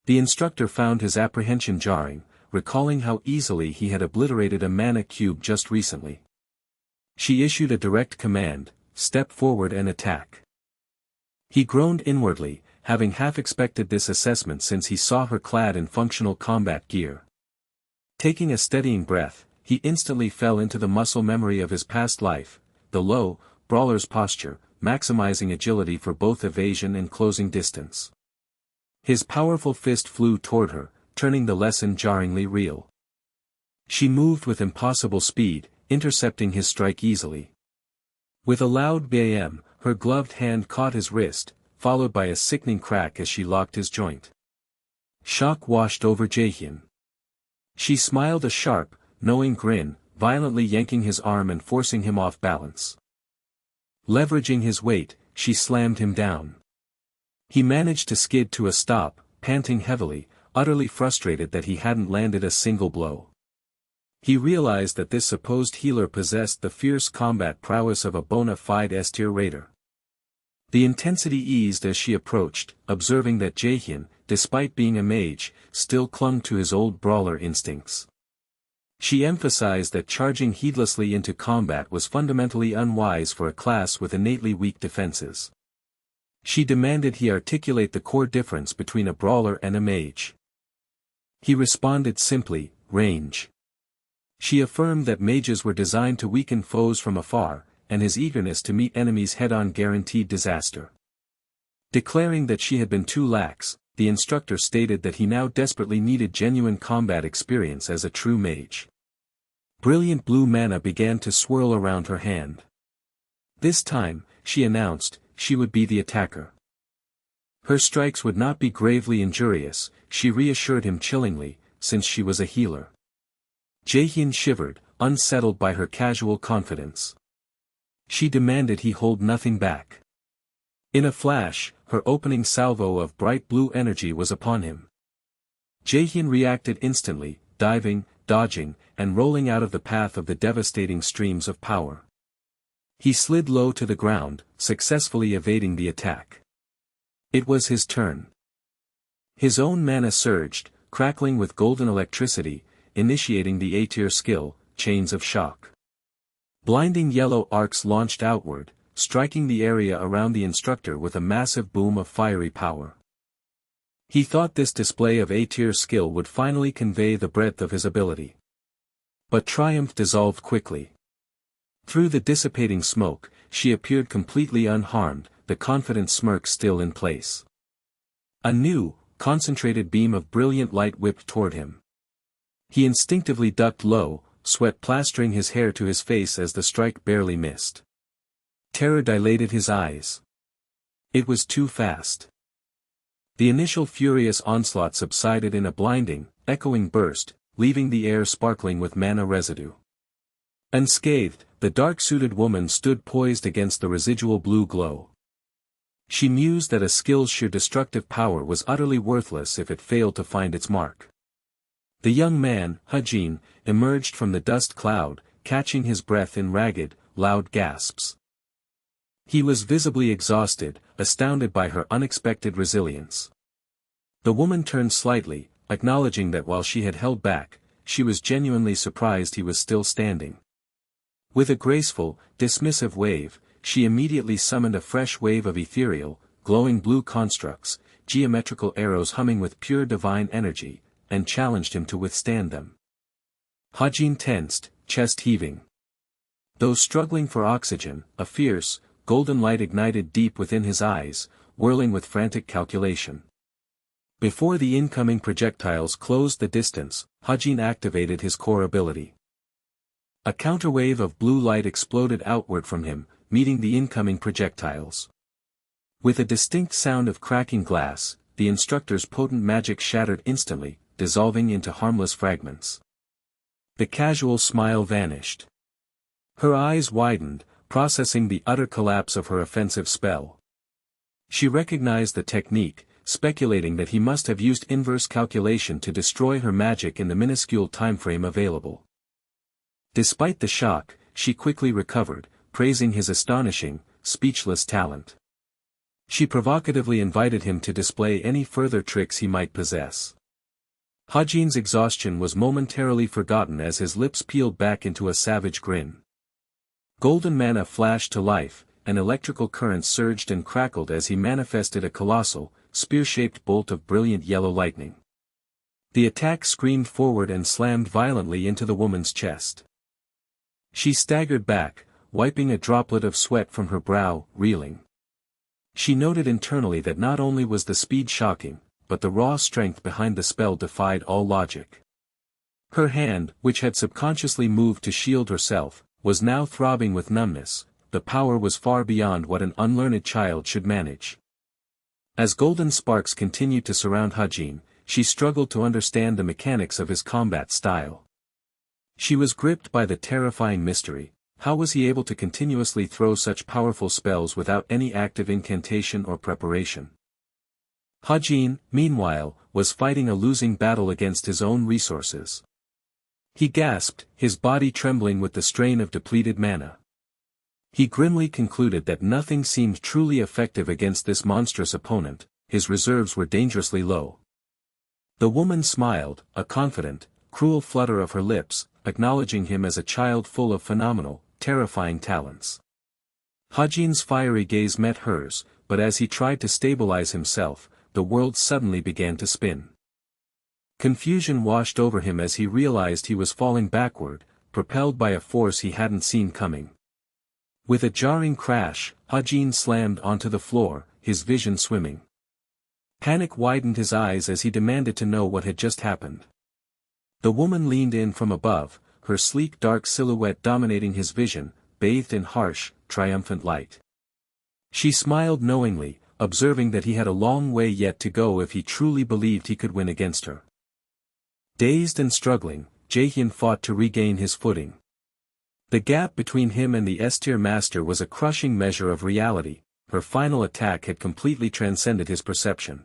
The instructor found his apprehension jarring, recalling how easily he had obliterated a mana cube just recently. She issued a direct command, "Step forward and attack." He groaned inwardly, having half expected this assessment since he saw her clad in functional combat gear. Taking a steadying breath, he instantly fell into the muscle memory of his past life, the low, brawler's posture, maximizing agility for both evasion and closing distance. His powerful fist flew toward her, turning the lesson jarringly real. She moved with impossible speed, intercepting his strike easily. With a loud bam, her gloved hand caught his wrist, followed by a sickening crack as she locked his joint. Shock washed over Jaehyun. She smiled a sharp, knowing grin, violently yanking his arm and forcing him off balance. Leveraging his weight, she slammed him down. He managed to skid to a stop, panting heavily, utterly frustrated that he hadn't landed a single blow. He realized that this supposed healer possessed the fierce combat prowess of a bona fide S-tier raider. The intensity eased as she approached, observing that Jaehyun, despite being a mage, still clung to his old brawler instincts. She emphasized that charging heedlessly into combat was fundamentally unwise for a class with innately weak defenses. She demanded he articulate the core difference between a brawler and a mage. He responded simply, range. She affirmed that mages were designed to weaken foes from afar, and his eagerness to meet enemies head-on guaranteed disaster. Declaring that she had been too lax, the instructor stated that he now desperately needed genuine combat experience as a true mage. Brilliant blue mana began to swirl around her hand. This time, she announced, she would be the attacker. Her strikes would not be gravely injurious, she reassured him chillingly, since she was a healer. Jaehyun shivered, unsettled by her casual confidence. She demanded he hold nothing back. In a flash, her opening salvo of bright blue energy was upon him. Jaehyun reacted instantly, diving, dodging, and rolling out of the path of the devastating streams of power. He slid low to the ground, successfully evading the attack. It was his turn. His own mana surged, crackling with golden electricity, initiating the A-tier skill, Chains of Shock. Blinding yellow arcs launched outward, striking the area around the instructor with a massive boom of fiery power. He thought this display of A-tier skill would finally convey the breadth of his ability. But triumph dissolved quickly. Through the dissipating smoke, she appeared completely unharmed, the confident smirk still in place. A new, concentrated beam of brilliant light whipped toward him. He instinctively ducked low, sweat plastering his hair to his face as the strike barely missed. Terror dilated his eyes. It was too fast. The initial furious onslaught subsided in a blinding, echoing burst, leaving the air sparkling with mana residue. Unscathed, the dark-suited woman stood poised against the residual blue glow. She mused that a skill's sheer destructive power was utterly worthless if it failed to find its mark. The young man, Hajin, emerged from the dust cloud, catching his breath in ragged, loud gasps. He was visibly exhausted, astounded by her unexpected resilience. The woman turned slightly, acknowledging that while she had held back, she was genuinely surprised he was still standing. With a graceful, dismissive wave, she immediately summoned a fresh wave of ethereal, glowing blue constructs, geometrical arrows humming with pure divine energy, and challenged him to withstand them. Hajin tensed, chest heaving. Though struggling for oxygen, a fierce, golden light ignited deep within his eyes, whirling with frantic calculation. Before the incoming projectiles closed the distance, Hajin activated his core ability. A counterwave of blue light exploded outward from him, meeting the incoming projectiles. With a distinct sound of cracking glass, the instructor's potent magic shattered instantly, dissolving into harmless fragments. The casual smile vanished. Her eyes widened, processing the utter collapse of her offensive spell. She recognized the technique, speculating that he must have used inverse calculation to destroy her magic in the minuscule timeframe available. Despite the shock, she quickly recovered, praising his astonishing, speechless talent. She provocatively invited him to display any further tricks he might possess. Hajin's exhaustion was momentarily forgotten as his lips peeled back into a savage grin. Golden mana flashed to life, and electrical currents surged and crackled as he manifested a colossal, spear-shaped bolt of brilliant yellow lightning. The attack screamed forward and slammed violently into the woman's chest. She staggered back, wiping a droplet of sweat from her brow, reeling. She noted internally that not only was the speed shocking, but the raw strength behind the spell defied all logic. Her hand, which had subconsciously moved to shield herself, was now throbbing with numbness. The power was far beyond what an unlearned child should manage. As golden sparks continued to surround Hajin, she struggled to understand the mechanics of his combat style. She was gripped by the terrifying mystery: how was he able to continuously throw such powerful spells without any active incantation or preparation? Hajin, meanwhile, was fighting a losing battle against his own resources. He gasped, his body trembling with the strain of depleted mana. He grimly concluded that nothing seemed truly effective against this monstrous opponent, his reserves were dangerously low. The woman smiled, a confident, cruel flutter of her lips, acknowledging him as a child full of phenomenal, terrifying talents. Hajin's fiery gaze met hers, but as he tried to stabilize himself, the world suddenly began to spin. Confusion washed over him as he realized he was falling backward, propelled by a force he hadn't seen coming. With a jarring crash, Hajin slammed onto the floor, his vision swimming. Panic widened his eyes as he demanded to know what had just happened. The woman leaned in from above, her sleek dark silhouette dominating his vision, bathed in harsh, triumphant light. She smiled knowingly, observing that he had a long way yet to go if he truly believed he could win against her. Dazed and struggling, Jaehyun fought to regain his footing. The gap between him and the S-tier master was a crushing measure of reality. Her final attack had completely transcended his perception.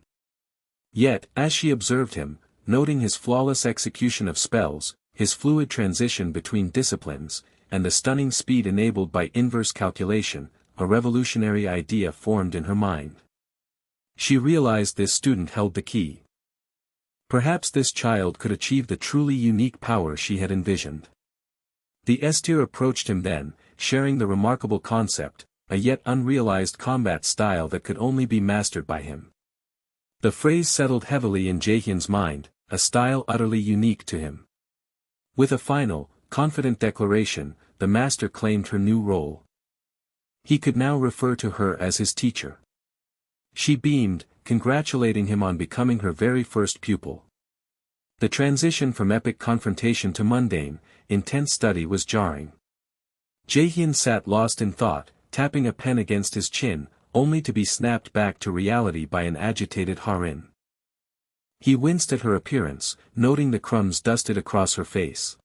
Yet, as she observed him, noting his flawless execution of spells, his fluid transition between disciplines, and the stunning speed enabled by inverse calculation, a revolutionary idea formed in her mind. She realized this student held the key. Perhaps this child could achieve the truly unique power she had envisioned. The S-tier approached him then, sharing the remarkable concept, a yet unrealized combat style that could only be mastered by him. The phrase settled heavily in Jaehyun's mind, a style utterly unique to him. With a final, confident declaration, the master claimed her new role. He could now refer to her as his teacher. She beamed, congratulating him on becoming her very first pupil. The transition from epic confrontation to mundane, intense study was jarring. Jaehyun sat lost in thought, tapping a pen against his chin, only to be snapped back to reality by an agitated Harin. He winced at her appearance, noting the crumbs dusted across her face.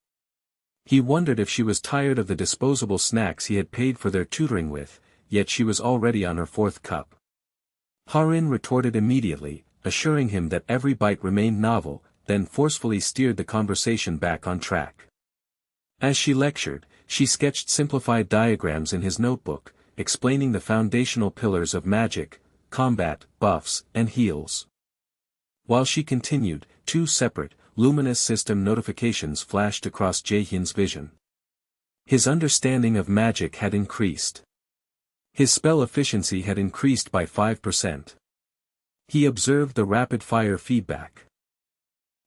He wondered if she was tired of the disposable snacks he had paid for their tutoring with, yet she was already on her fourth cup. Harin retorted immediately, assuring him that every bite remained novel, then forcefully steered the conversation back on track. As she lectured, she sketched simplified diagrams in his notebook, explaining the foundational pillars of magic, combat, buffs, and heals. While she continued, two separate, luminous system notifications flashed across Jaehyun's vision. His understanding of magic had increased. His spell efficiency had increased by 5%. He observed the rapid-fire feedback.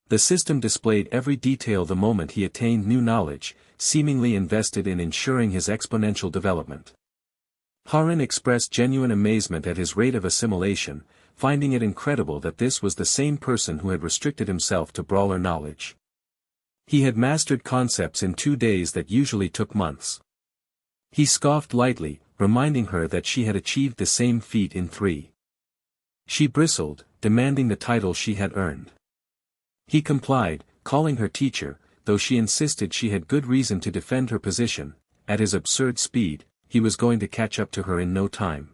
The system displayed every detail the moment he attained new knowledge, seemingly invested in ensuring his exponential development. Harin expressed genuine amazement at his rate of assimilation, finding it incredible that this was the same person who had restricted himself to brawler knowledge. He had mastered concepts in 2 days that usually took months. He scoffed lightly, reminding her that she had achieved the same feat in 3. She bristled, demanding the title she had earned. He complied, calling her teacher, though she insisted she had good reason to defend her position. At his absurd speed, he was going to catch up to her in no time.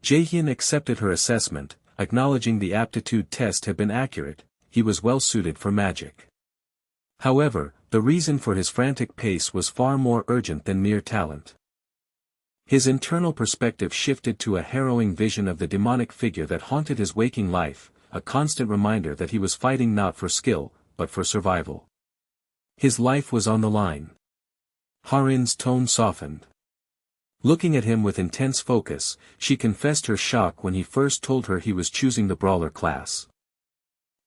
Jaehyun accepted her assessment, acknowledging the aptitude test had been accurate. He was well suited for magic. However, the reason for his frantic pace was far more urgent than mere talent. His internal perspective shifted to a harrowing vision of the demonic figure that haunted his waking life, a constant reminder that he was fighting not for skill, but for survival. His life was on the line. Harin's tone softened. Looking at him with intense focus, she confessed her shock when he first told her he was choosing the brawler class.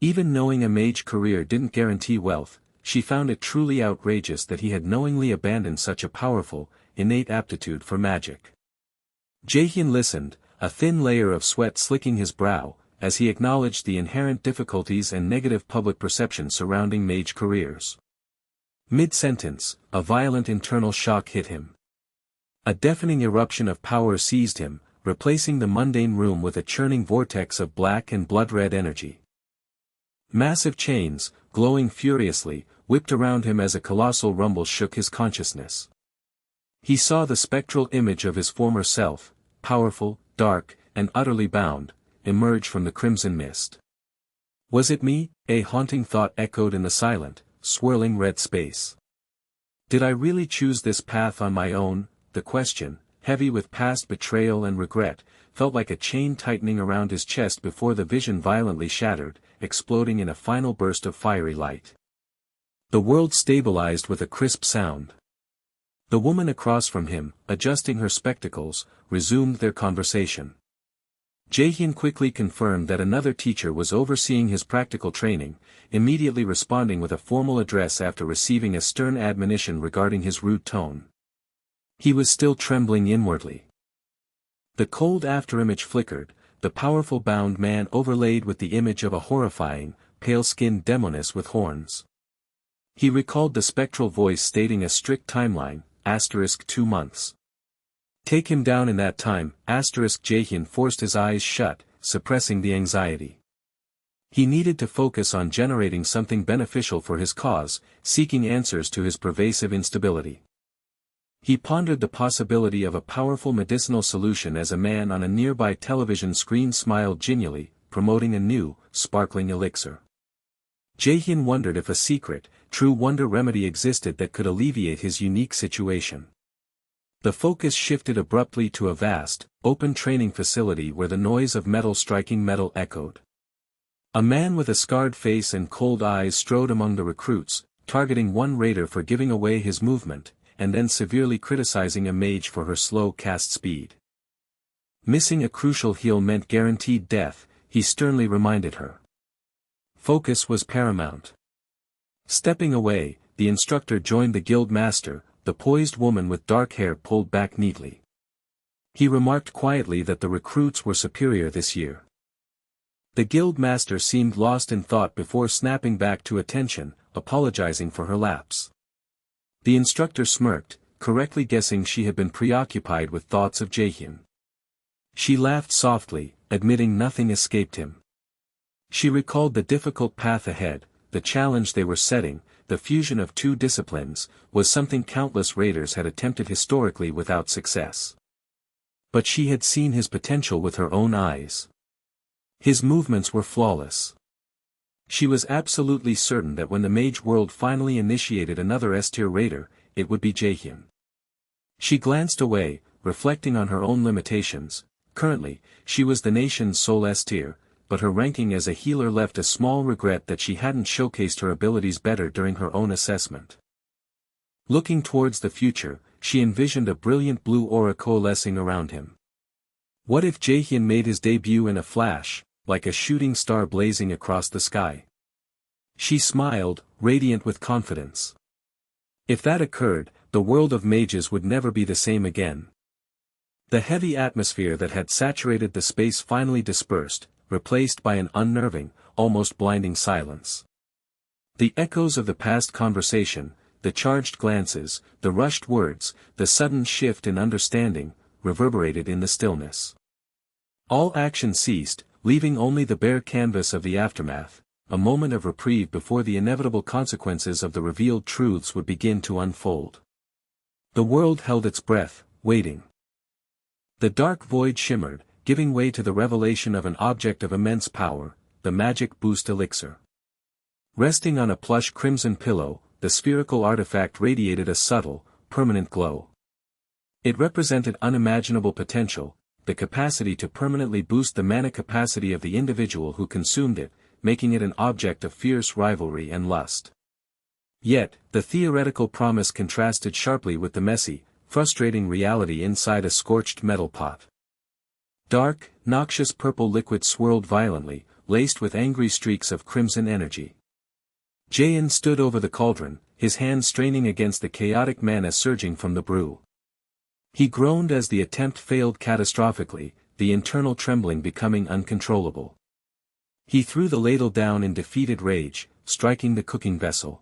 Even knowing a mage career didn't guarantee wealth, she found it truly outrageous that he had knowingly abandoned such a powerful, innate aptitude for magic. Jaehyun listened, a thin layer of sweat slicking his brow, as he acknowledged the inherent difficulties and negative public perception surrounding mage careers. Mid-sentence, a violent internal shock hit him. A deafening eruption of power seized him, replacing the mundane room with a churning vortex of black and blood-red energy. Massive chains, glowing furiously, whipped around him as a colossal rumble shook his consciousness. He saw the spectral image of his former self, powerful, dark, and utterly bound, emerge from the crimson mist. Was it me? A haunting thought echoed in the silent, swirling red space. Did I really choose this path on my own? The question, heavy with past betrayal and regret, felt like a chain tightening around his chest before the vision violently shattered, exploding in a final burst of fiery light. The world stabilized with a crisp sound. The woman across from him, adjusting her spectacles, resumed their conversation. Jaehyun quickly confirmed that another teacher was overseeing his practical training, immediately responding with a formal address after receiving a stern admonition regarding his rude tone. He was still trembling inwardly. The cold afterimage flickered, the powerful bound man overlaid with the image of a horrifying, pale-skinned demoness with horns. He recalled the spectral voice stating a strict timeline, *2 months. Take him down in that time, Jaehyun forced his eyes shut, suppressing the anxiety. He needed to focus on generating something beneficial for his cause, seeking answers to his pervasive instability. He pondered the possibility of a powerful medicinal solution as a man on a nearby television screen smiled genially, promoting a new, sparkling elixir. Jaehyun wondered if a secret, true wonder remedy existed that could alleviate his unique situation. The focus shifted abruptly to a vast, open training facility where the noise of metal striking metal echoed. A man with a scarred face and cold eyes strode among the recruits, targeting one raider for giving away his movement, and then severely criticizing a mage for her slow cast speed. Missing a crucial heal meant guaranteed death, he sternly reminded her. Focus was paramount. Stepping away, the instructor joined the guild master, the poised woman with dark hair pulled back neatly. He remarked quietly that the recruits were superior this year. The guild master seemed lost in thought before snapping back to attention, apologizing for her lapse. The instructor smirked, correctly guessing she had been preoccupied with thoughts of Jaehyun. She laughed softly, admitting nothing escaped him. She recalled the difficult path ahead, the challenge they were setting. The fusion of two disciplines, was something countless raiders had attempted historically without success. But she had seen his potential with her own eyes. His movements were flawless. She was absolutely certain that when the mage world finally initiated another S-tier raider, it would be Jaehyun. She glanced away, reflecting on her own limitations. Currently, she was the nation's sole S-tier, but her ranking as a healer left a small regret that she hadn't showcased her abilities better during her own assessment. Looking towards the future, she envisioned a brilliant blue aura coalescing around him. What if Jaehyun made his debut in a flash, like a shooting star blazing across the sky? She smiled, radiant with confidence. If that occurred, the world of mages would never be the same again. The heavy atmosphere that had saturated the space finally dispersed, replaced by an unnerving, almost blinding silence. The echoes of the past conversation, the charged glances, the rushed words, the sudden shift in understanding, reverberated in the stillness. All action ceased, leaving only the bare canvas of the aftermath, a moment of reprieve before the inevitable consequences of the revealed truths would begin to unfold. The world held its breath, waiting. The dark void shimmered, giving way to the revelation of an object of immense power, the magic boost elixir. Resting on a plush crimson pillow, the spherical artifact radiated a subtle, permanent glow. It represented unimaginable potential, the capacity to permanently boost the mana capacity of the individual who consumed it, making it an object of fierce rivalry and lust. Yet, the theoretical promise contrasted sharply with the messy, frustrating reality inside a scorched metal pot. Dark, noxious purple liquid swirled violently, laced with angry streaks of crimson energy. Jaehyun stood over the cauldron, his hands straining against the chaotic mana surging from the brew. He groaned as the attempt failed catastrophically, the internal trembling becoming uncontrollable. He threw the ladle down in defeated rage, striking the cooking vessel.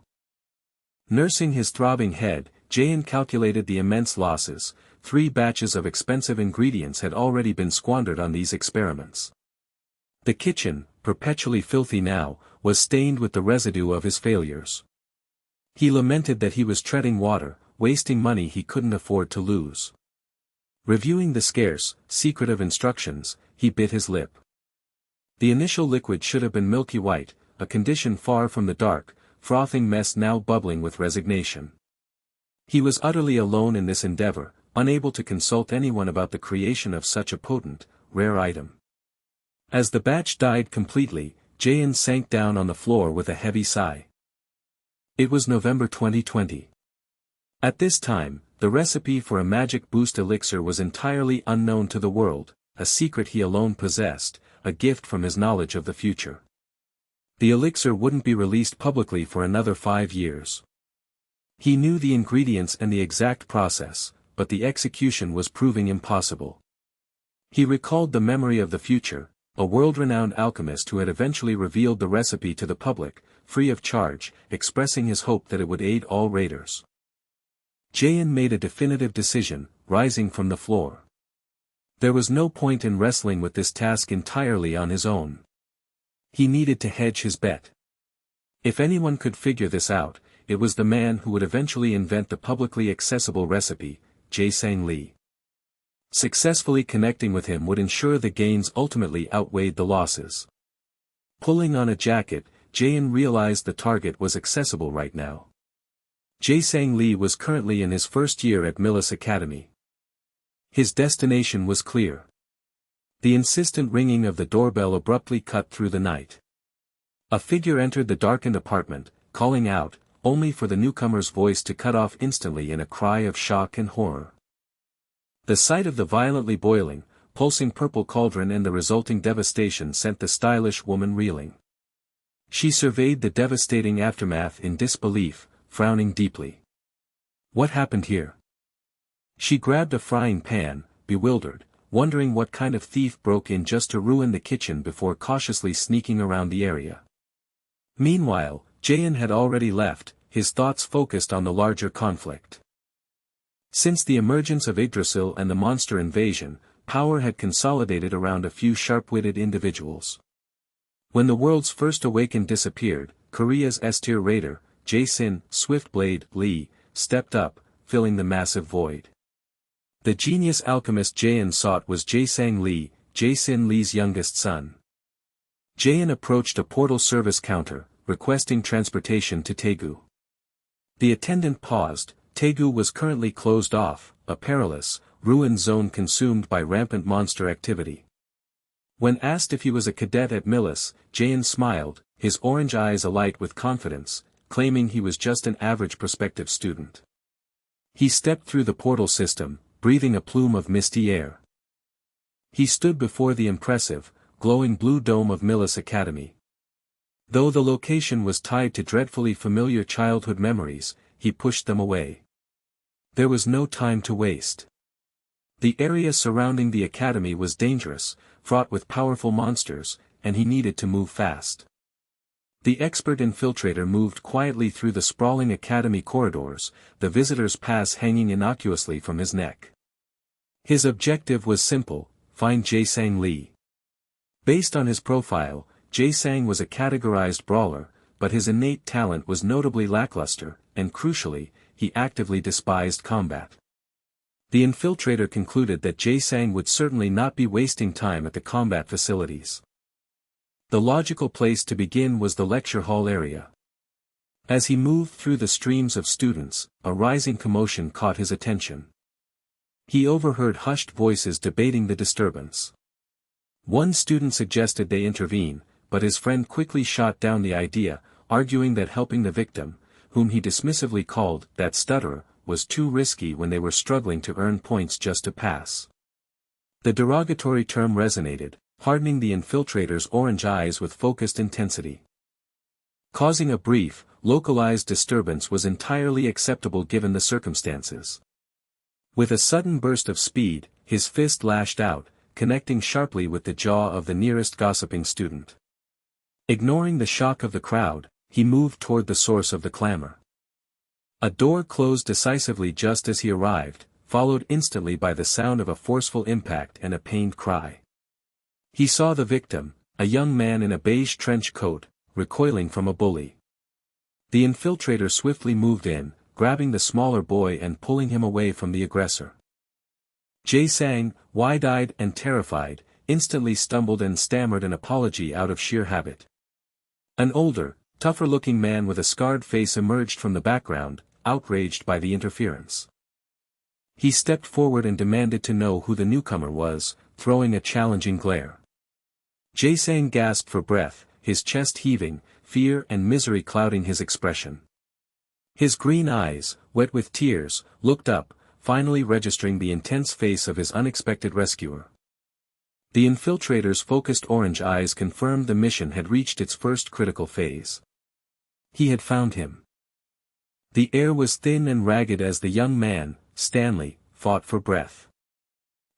Nursing his throbbing head, Jaehyun calculated the immense losses. 3 batches of expensive ingredients had already been squandered on these experiments. The kitchen, perpetually filthy now, was stained with the residue of his failures. He lamented that he was treading water, wasting money he couldn't afford to lose. Reviewing the scarce, secretive instructions, he bit his lip. The initial liquid should have been milky white, a condition far from the dark, frothing mess now bubbling with resignation. He was utterly alone in this endeavor, unable to consult anyone about the creation of such a potent, rare item. As the batch died completely, Jaehyun sank down on the floor with a heavy sigh. It was November 2020. At this time, the recipe for a magic boost elixir was entirely unknown to the world, a secret he alone possessed, a gift from his knowledge of the future. The elixir wouldn't be released publicly for another 5 years. He knew the ingredients and the exact process, but the execution was proving impossible. He recalled the memory of the future, a world-renowned alchemist who had eventually revealed the recipe to the public, free of charge, expressing his hope that it would aid all raiders. Jaein made a definitive decision, rising from the floor. There was no point in wrestling with this task entirely on his own. He needed to hedge his bet. If anyone could figure this out, it was the man who would eventually invent the publicly accessible recipe, Jae Lee. Successfully connecting with him would ensure the gains ultimately outweighed the losses. Pulling on a jacket, Jaein realized the target was accessible right now. Jae Lee was currently in his first year at Millis Academy. His destination was clear. The insistent ringing of the doorbell abruptly cut through the night. A figure entered the darkened apartment, calling out, only for the newcomer's voice to cut off instantly in a cry of shock and horror. The sight of the violently boiling, pulsing purple cauldron and the resulting devastation sent the stylish woman reeling. She surveyed the devastating aftermath in disbelief, frowning deeply. What happened here? She grabbed a frying pan, bewildered, wondering what kind of thief broke in just to ruin the kitchen before cautiously sneaking around the area. Meanwhile, Jaein had already left, his thoughts focused on the larger conflict. Since the emergence of Yggdrasil and the monster invasion, power had consolidated around a few sharp-witted individuals. When the world's first awakened disappeared, Korea's S-tier raider, Jae Swiftblade Lee, stepped up, filling the massive void. The genius alchemist Jaein sought was Jae Lee, Jae Lee's youngest son. Jaein approached a portal service counter, requesting transportation to Taegu. The attendant paused. Taegu was currently closed off, a perilous, ruined zone consumed by rampant monster activity. When asked if he was a cadet at Millis, Jaein smiled, his orange eyes alight with confidence, claiming he was just an average prospective student. He stepped through the portal system, breathing a plume of misty air. He stood before the impressive, glowing blue dome of Millis Academy. Though the location was tied to dreadfully familiar childhood memories, he pushed them away. There was no time to waste. The area surrounding the academy was dangerous, fraught with powerful monsters, and he needed to move fast. The expert infiltrator moved quietly through the sprawling academy corridors, the visitor's pass hanging innocuously from his neck. His objective was simple: find Jae Lee. Based on his profile, Jae was a categorized brawler, but his innate talent was notably lackluster, and crucially, he actively despised combat. The infiltrator concluded that Jae would certainly not be wasting time at the combat facilities. The logical place to begin was the lecture hall area. As he moved through the streams of students, a rising commotion caught his attention. He overheard hushed voices debating the disturbance. One student suggested they intervene, but his friend quickly shot down the idea, arguing that helping the victim, whom he dismissively called that stutterer, was too risky when they were struggling to earn points just to pass. The derogatory term resonated, hardening the infiltrator's orange eyes with focused intensity. Causing a brief, localized disturbance was entirely acceptable given the circumstances. With a sudden burst of speed, his fist lashed out, connecting sharply with the jaw of the nearest gossiping student. Ignoring the shock of the crowd, he moved toward the source of the clamor. A door closed decisively just as he arrived, followed instantly by the sound of a forceful impact and a pained cry. He saw the victim, a young man in a beige trench coat, recoiling from a bully. The infiltrator swiftly moved in, grabbing the smaller boy and pulling him away from the aggressor. Jae, wide-eyed and terrified, instantly stumbled and stammered an apology out of sheer habit. An older, tougher-looking man with a scarred face emerged from the background, outraged by the interference. He stepped forward and demanded to know who the newcomer was, throwing a challenging glare. Jae gasped for breath, his chest heaving, fear and misery clouding his expression. His green eyes, wet with tears, looked up, finally registering the intense face of his unexpected rescuer. The infiltrator's focused orange eyes confirmed the mission had reached its first critical phase. He had found him. The air was thin and ragged as the young man, Stanley, fought for breath.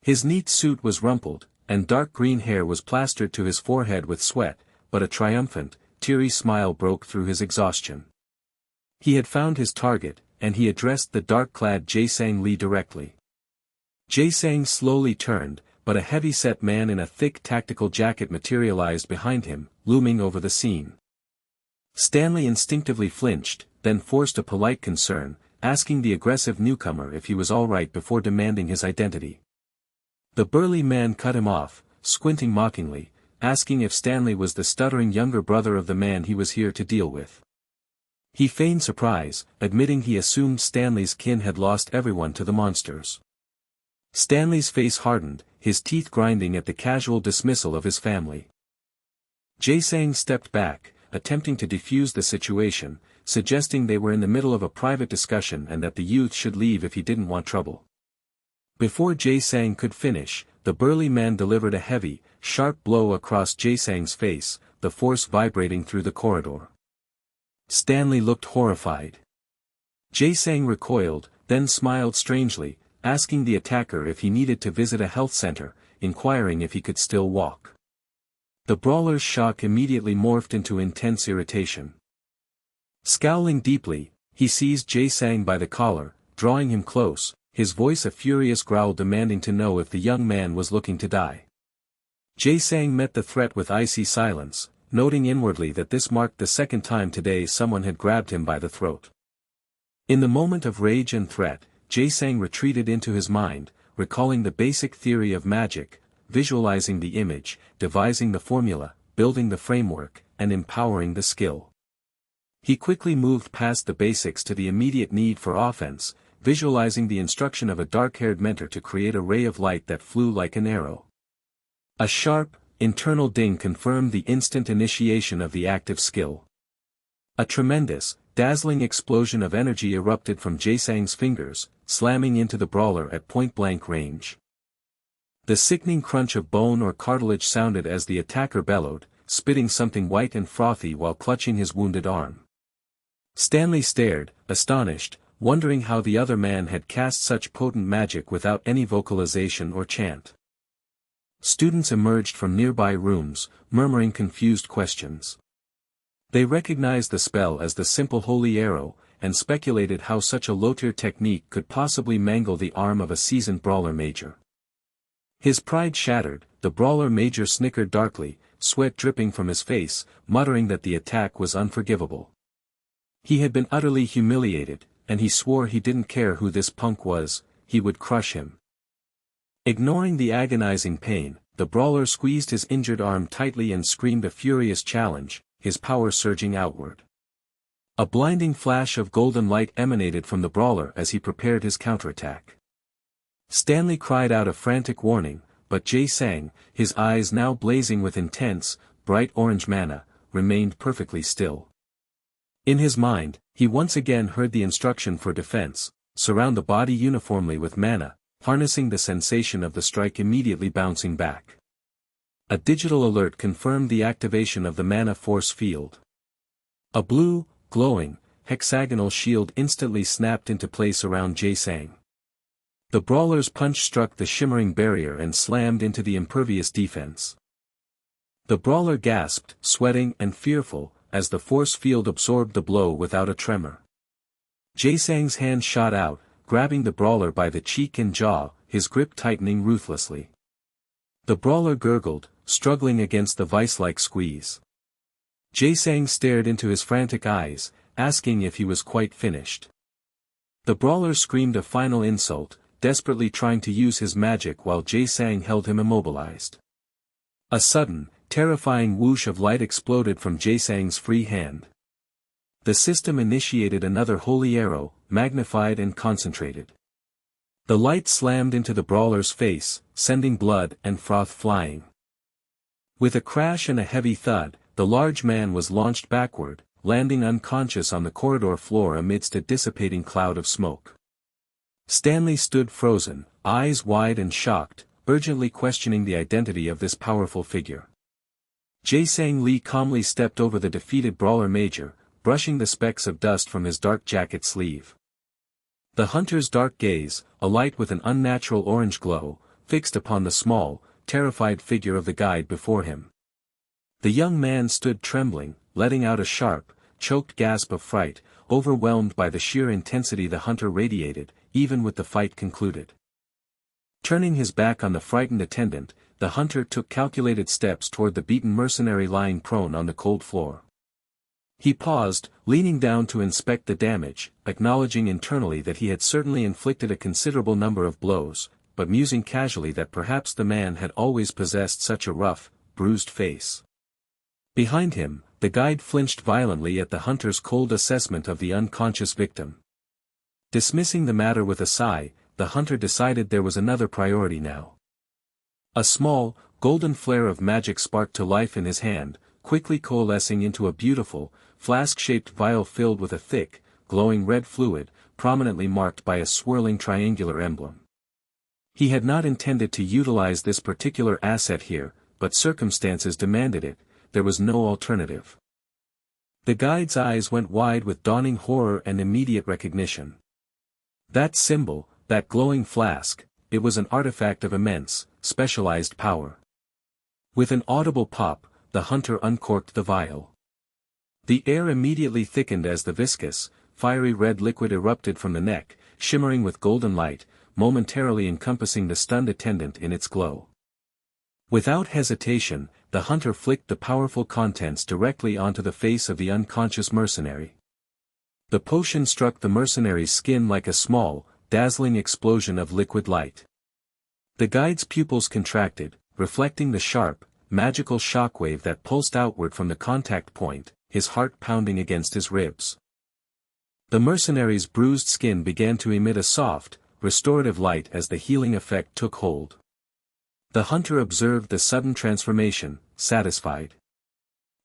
His neat suit was rumpled, and dark green hair was plastered to his forehead with sweat, but a triumphant, teary smile broke through his exhaustion. He had found his target, and he addressed the dark-clad Jae-sang Lee directly. Jae-sang slowly turned, but a heavy-set man in a thick tactical jacket materialized behind him, looming over the scene. Stanley instinctively flinched, then forced a polite concern, asking the aggressive newcomer if he was all right before demanding his identity. The burly man cut him off, squinting mockingly, asking if Stanley was the stuttering younger brother of the man he was here to deal with. He feigned surprise, admitting he assumed Stanley's kin had lost everyone to the monsters. Stanley's face hardened, his teeth grinding at the casual dismissal of his family. Jae-sang stepped back, attempting to defuse the situation, suggesting they were in the middle of a private discussion and that the youth should leave if he didn't want trouble. Before Jae-sang could finish, the burly man delivered a heavy, sharp blow across Jae-sang's face, the force vibrating through the corridor. Stanley looked horrified. Jae-sang recoiled, then smiled strangely, asking the attacker if he needed to visit a health center, inquiring if he could still walk. The brawler's shock immediately morphed into intense irritation. Scowling deeply, he seized Jae-sang by the collar, drawing him close, his voice a furious growl demanding to know if the young man was looking to die. Jae-sang met the threat with icy silence, noting inwardly that this marked the second time today someone had grabbed him by the throat. In the moment of rage and threat, Jae-sang retreated into his mind, recalling the basic theory of magic, visualizing the image, devising the formula, building the framework, and empowering the skill. He quickly moved past the basics to the immediate need for offense, visualizing the instruction of a dark-haired mentor to create a ray of light that flew like an arrow. A sharp, internal ding confirmed the instant initiation of the active skill. A tremendous, dazzling explosion of energy erupted from Jae-sang's fingers, slamming into the brawler at point-blank range. The sickening crunch of bone or cartilage sounded as the attacker bellowed, spitting something white and frothy while clutching his wounded arm. Stanley stared, astonished, wondering how the other man had cast such potent magic without any vocalization or chant. Students emerged from nearby rooms, murmuring confused questions. They recognized the spell as the simple holy arrow, and speculated how such a low-tier technique could possibly mangle the arm of a seasoned brawler major. His pride shattered, the brawler major snickered darkly, sweat dripping from his face, muttering that the attack was unforgivable. He had been utterly humiliated, and he swore he didn't care who this punk was, he would crush him. Ignoring the agonizing pain, the brawler squeezed his injured arm tightly and screamed a furious challenge, his power surging outward. A blinding flash of golden light emanated from the brawler as he prepared his counterattack. Stanley cried out a frantic warning, but Jae-sang, his eyes now blazing with intense, bright orange mana, remained perfectly still. In his mind, he once again heard the instruction for defense: surround the body uniformly with mana, harnessing the sensation of the strike immediately bouncing back. A digital alert confirmed the activation of the mana force field. A blue, glowing, hexagonal shield instantly snapped into place around Jae-sang. The brawler's punch struck the shimmering barrier and slammed into the impervious defense. The brawler gasped, sweating and fearful, as the force field absorbed the blow without a tremor. Jae-sang's hand shot out, grabbing the brawler by the cheek and jaw, his grip tightening ruthlessly. The brawler gurgled, struggling against the vice-like squeeze. Jae-sang stared into his frantic eyes, asking if he was quite finished. The brawler screamed a final insult, desperately trying to use his magic while Jae-sang held him immobilized. A sudden, terrifying whoosh of light exploded from Jae-sang's free hand. The system initiated another holy arrow, magnified and concentrated. The light slammed into the brawler's face, sending blood and froth flying. With a crash and a heavy thud, the large man was launched backward, landing unconscious on the corridor floor amidst a dissipating cloud of smoke. Stanley stood frozen, eyes wide and shocked, urgently questioning the identity of this powerful figure. Jae-sang Lee calmly stepped over the defeated brawler major, brushing the specks of dust from his dark jacket sleeve. The hunter's dark gaze, alight with an unnatural orange glow, fixed upon the small, terrified figure of the guide before him. The young man stood trembling, letting out a sharp, choked gasp of fright, overwhelmed by the sheer intensity the hunter radiated, even with the fight concluded. Turning his back on the frightened attendant, the hunter took calculated steps toward the beaten mercenary lying prone on the cold floor. He paused, leaning down to inspect the damage, acknowledging internally that he had certainly inflicted a considerable number of blows, but musing casually that perhaps the man had always possessed such a rough, bruised face. Behind him, the guide flinched violently at the hunter's cold assessment of the unconscious victim. Dismissing the matter with a sigh, the hunter decided there was another priority now. A small, golden flare of magic sparked to life in his hand, quickly coalescing into a beautiful, flask-shaped vial filled with a thick, glowing red fluid, prominently marked by a swirling triangular emblem. He had not intended to utilize this particular asset here, but circumstances demanded it. There was no alternative. The guide's eyes went wide with dawning horror and immediate recognition. That symbol, that glowing flask, it was an artifact of immense, specialized power. With an audible pop, the hunter uncorked the vial. The air immediately thickened as the viscous, fiery red liquid erupted from the neck, shimmering with golden light, momentarily encompassing the stunned attendant in its glow. Without hesitation, the hunter flicked the powerful contents directly onto the face of the unconscious mercenary. The potion struck the mercenary's skin like a small, dazzling explosion of liquid light. The guide's pupils contracted, reflecting the sharp, magical shockwave that pulsed outward from the contact point, his heart pounding against his ribs. The mercenary's bruised skin began to emit a soft, restorative light as the healing effect took hold. The hunter observed the sudden transformation, satisfied.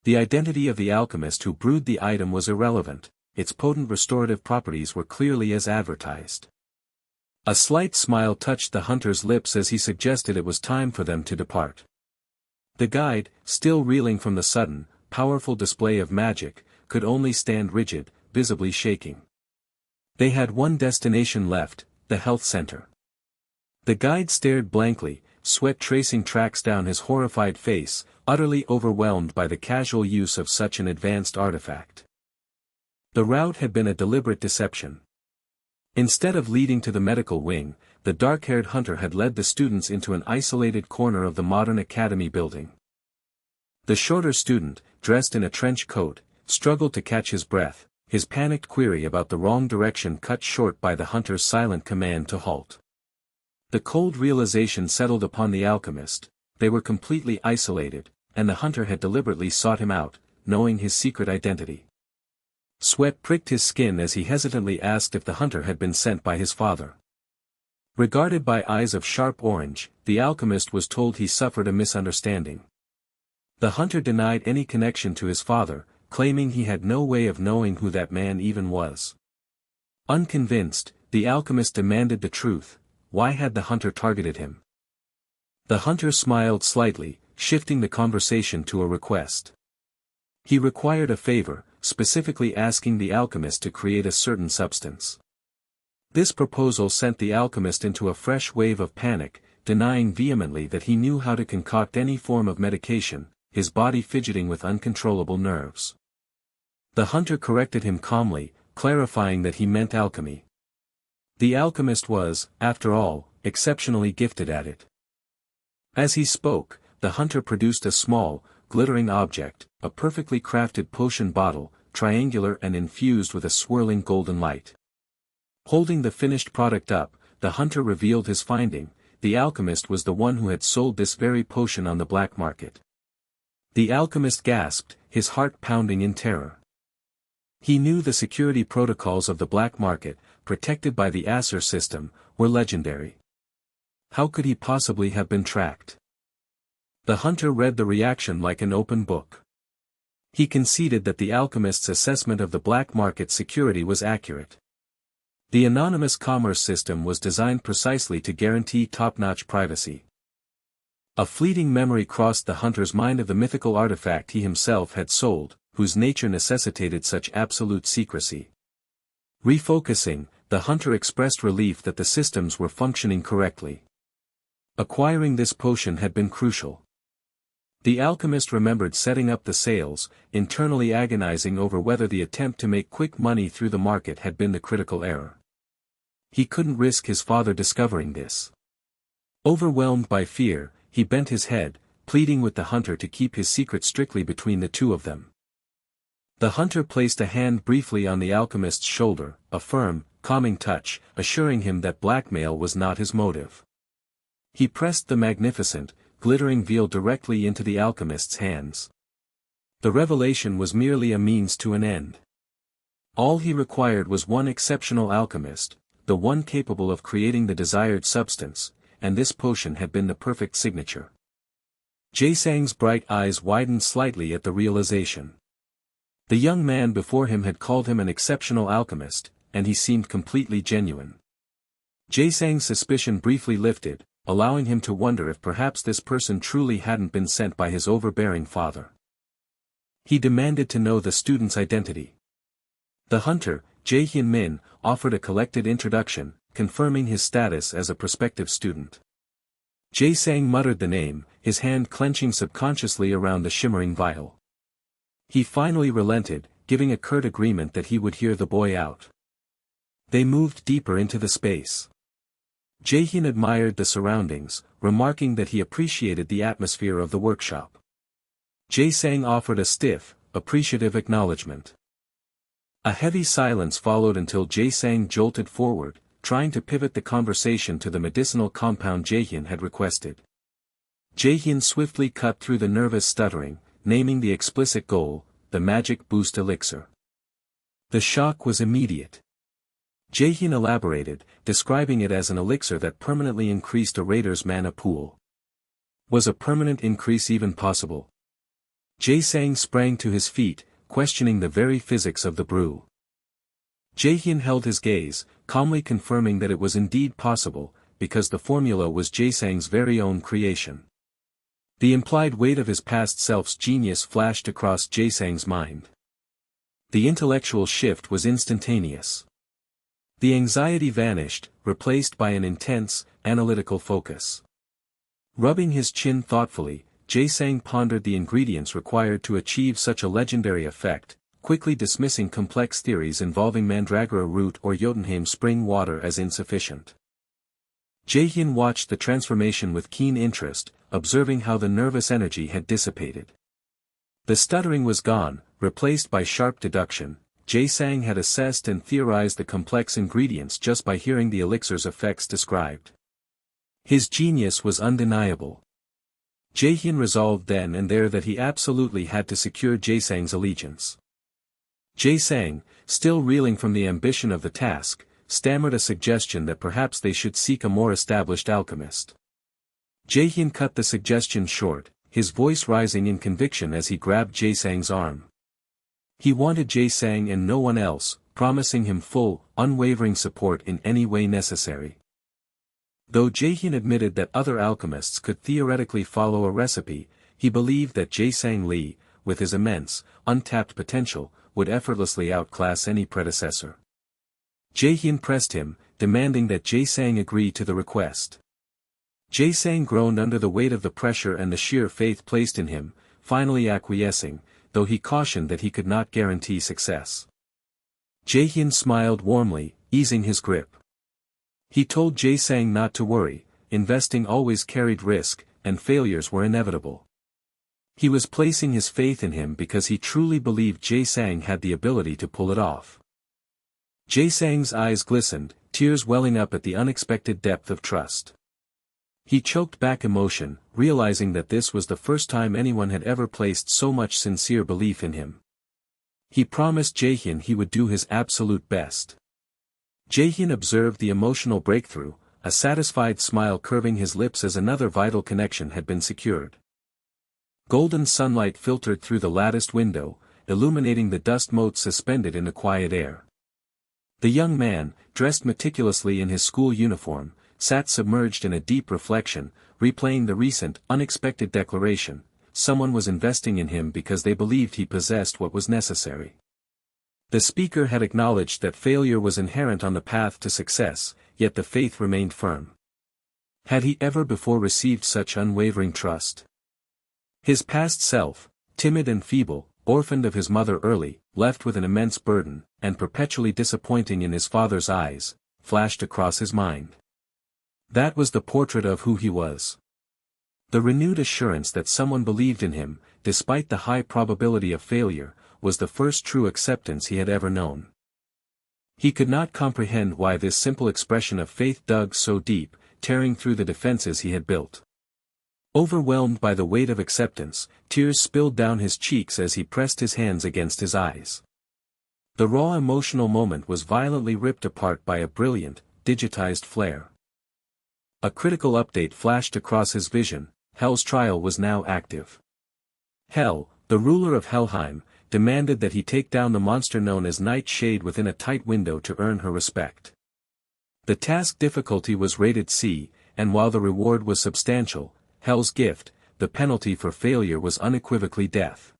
The identity of the alchemist who brewed the item was irrelevant, its potent restorative properties were clearly as advertised. A slight smile touched the hunter's lips as he suggested it was time for them to depart. The guide, still reeling from the sudden, powerful display of magic, could only stand rigid, visibly shaking. They had one destination left, the health center. The guide stared blankly, sweat tracing tracks down his horrified face, utterly overwhelmed by the casual use of such an advanced artifact. The route had been a deliberate deception. Instead of leading to the medical wing, the dark-haired hunter had led the students into an isolated corner of the modern academy building. The shorter student, dressed in a trench coat, struggled to catch his breath, his panicked query about the wrong direction cut short by the hunter's silent command to halt. The cold realization settled upon the alchemist, they were completely isolated, and the hunter had deliberately sought him out, knowing his secret identity. Sweat pricked his skin as he hesitantly asked if the hunter had been sent by his father. Regarded by eyes of sharp orange, the alchemist was told he suffered a misunderstanding. The hunter denied any connection to his father, claiming he had no way of knowing who that man even was. Unconvinced, the alchemist demanded the truth. Why had the hunter targeted him? The hunter smiled slightly, shifting the conversation to a request. He required a favor, specifically asking the alchemist to create a certain substance. This proposal sent the alchemist into a fresh wave of panic, denying vehemently that he knew how to concoct any form of medication, his body fidgeting with uncontrollable nerves. The hunter corrected him calmly, clarifying that he meant alchemy. The alchemist was, after all, exceptionally gifted at it. As he spoke, the hunter produced a small, glittering object, a perfectly crafted potion bottle, triangular and infused with a swirling golden light. Holding the finished product up, the hunter revealed his finding: the alchemist was the one who had sold this very potion on the black market. The alchemist gasped, his heart pounding in terror. He knew the security protocols of the black market, protected by the Acer system, were legendary. How could he possibly have been tracked? The hunter read the reaction like an open book. He conceded that the alchemist's assessment of the black market security was accurate. The anonymous commerce system was designed precisely to guarantee top-notch privacy. A fleeting memory crossed the hunter's mind of the mythical artifact he himself had sold, whose nature necessitated such absolute secrecy. Refocusing, the hunter expressed relief that the systems were functioning correctly. Acquiring this potion had been crucial. The alchemist remembered setting up the sales, internally agonizing over whether the attempt to make quick money through the market had been the critical error. He couldn't risk his father discovering this. Overwhelmed by fear, he bent his head, pleading with the hunter to keep his secret strictly between the two of them. The hunter placed a hand briefly on the alchemist's shoulder, a firm, calming touch, assuring him that blackmail was not his motive. He pressed the magnificent, glittering veil directly into the alchemist's hands. The revelation was merely a means to an end. All he required was one exceptional alchemist, the one capable of creating the desired substance, and this potion had been the perfect signature. Jae-sang's bright eyes widened slightly at the realization. The young man before him had called him an exceptional alchemist, and he seemed completely genuine. Jae-sang's suspicion briefly lifted, allowing him to wonder if perhaps this person truly hadn't been sent by his overbearing father. He demanded to know the student's identity. The hunter, Jae-hyun-min, offered a collected introduction, confirming his status as a prospective student. Jae-sang muttered the name, his hand clenching subconsciously around the shimmering vial. He finally relented, giving a curt agreement that he would hear the boy out. They moved deeper into the space. Jae-hyun admired the surroundings, remarking that he appreciated the atmosphere of the workshop. Jae-sang offered a stiff, appreciative acknowledgement. A heavy silence followed until Jae-sang jolted forward, trying to pivot the conversation to the medicinal compound Jae-hyun had requested. Jae-hyun swiftly cut through the nervous stuttering, naming the explicit goal, the magic boost elixir. The shock was immediate. Jae-hyun elaborated, describing it as an elixir that permanently increased a raider's mana pool. Was a permanent increase even possible? Jae-sang sprang to his feet, questioning the very physics of the brew. Jae-hyun held his gaze, calmly confirming that it was indeed possible, because the formula was Jae-sang's very own creation. The implied weight of his past self's genius flashed across Jae-sang's mind. The intellectual shift was instantaneous. The anxiety vanished, replaced by an intense, analytical focus. Rubbing his chin thoughtfully, Jae-sang pondered the ingredients required to achieve such a legendary effect, quickly dismissing complex theories involving mandragora root or Jotunheim spring water as insufficient. Jae-hyun watched the transformation with keen interest, observing how the nervous energy had dissipated. The stuttering was gone, replaced by sharp deduction. Jae-sang had assessed and theorized the complex ingredients just by hearing the elixir's effects described. His genius was undeniable. Jae-hyun resolved then and there that he absolutely had to secure Jae-sang's allegiance. Jae-sang, still reeling from the ambition of the task, stammered a suggestion that perhaps they should seek a more established alchemist. Jae-hyun cut the suggestion short, his voice rising in conviction as he grabbed Jae-sang's arm. He wanted Jae-sang and no one else, promising him full, unwavering support in any way necessary. Though Jae-hyun admitted that other alchemists could theoretically follow a recipe, he believed that Jae-sang Lee, with his immense, untapped potential, would effortlessly outclass any predecessor. Jae-hyun pressed him, demanding that Jae-sang agree to the request. Jae-sang groaned under the weight of the pressure and the sheer faith placed in him, finally acquiescing, though he cautioned that he could not guarantee success. Jae-hyun smiled warmly, easing his grip. He told Jae-sang not to worry, investing always carried risk, and failures were inevitable. He was placing his faith in him because he truly believed Jae-sang had the ability to pull it off. Jae-sang's eyes glistened, tears welling up at the unexpected depth of trust. He choked back emotion, realizing that this was the first time anyone had ever placed so much sincere belief in him. He promised Jae-hyun he would do his absolute best. Jae-hyun observed the emotional breakthrough, a satisfied smile curving his lips as another vital connection had been secured. Golden sunlight filtered through the latticed window, illuminating the dust motes suspended in the quiet air. The young man, dressed meticulously in his school uniform, sat submerged in a deep reflection, replaying the recent, unexpected declaration: someone was investing in him because they believed he possessed what was necessary. The speaker had acknowledged that failure was inherent on the path to success, yet the faith remained firm. Had he ever before received such unwavering trust? His past self, timid and feeble, orphaned of his mother early, left with an immense burden, and perpetually disappointing in his father's eyes, flashed across his mind. That was the portrait of who he was. The renewed assurance that someone believed in him, despite the high probability of failure, was the first true acceptance he had ever known. He could not comprehend why this simple expression of faith dug so deep, tearing through the defenses he had built. Overwhelmed by the weight of acceptance, tears spilled down his cheeks as he pressed his hands against his eyes. The raw emotional moment was violently ripped apart by a brilliant, digitized flare. A critical update flashed across his vision: Hell's trial was now active. Hell, the ruler of Helheim, demanded that he take down the monster known as Nightshade within a tight window to earn her respect. The task difficulty was rated C, and while the reward was substantial, Hell's gift, the penalty for failure, was unequivocally death.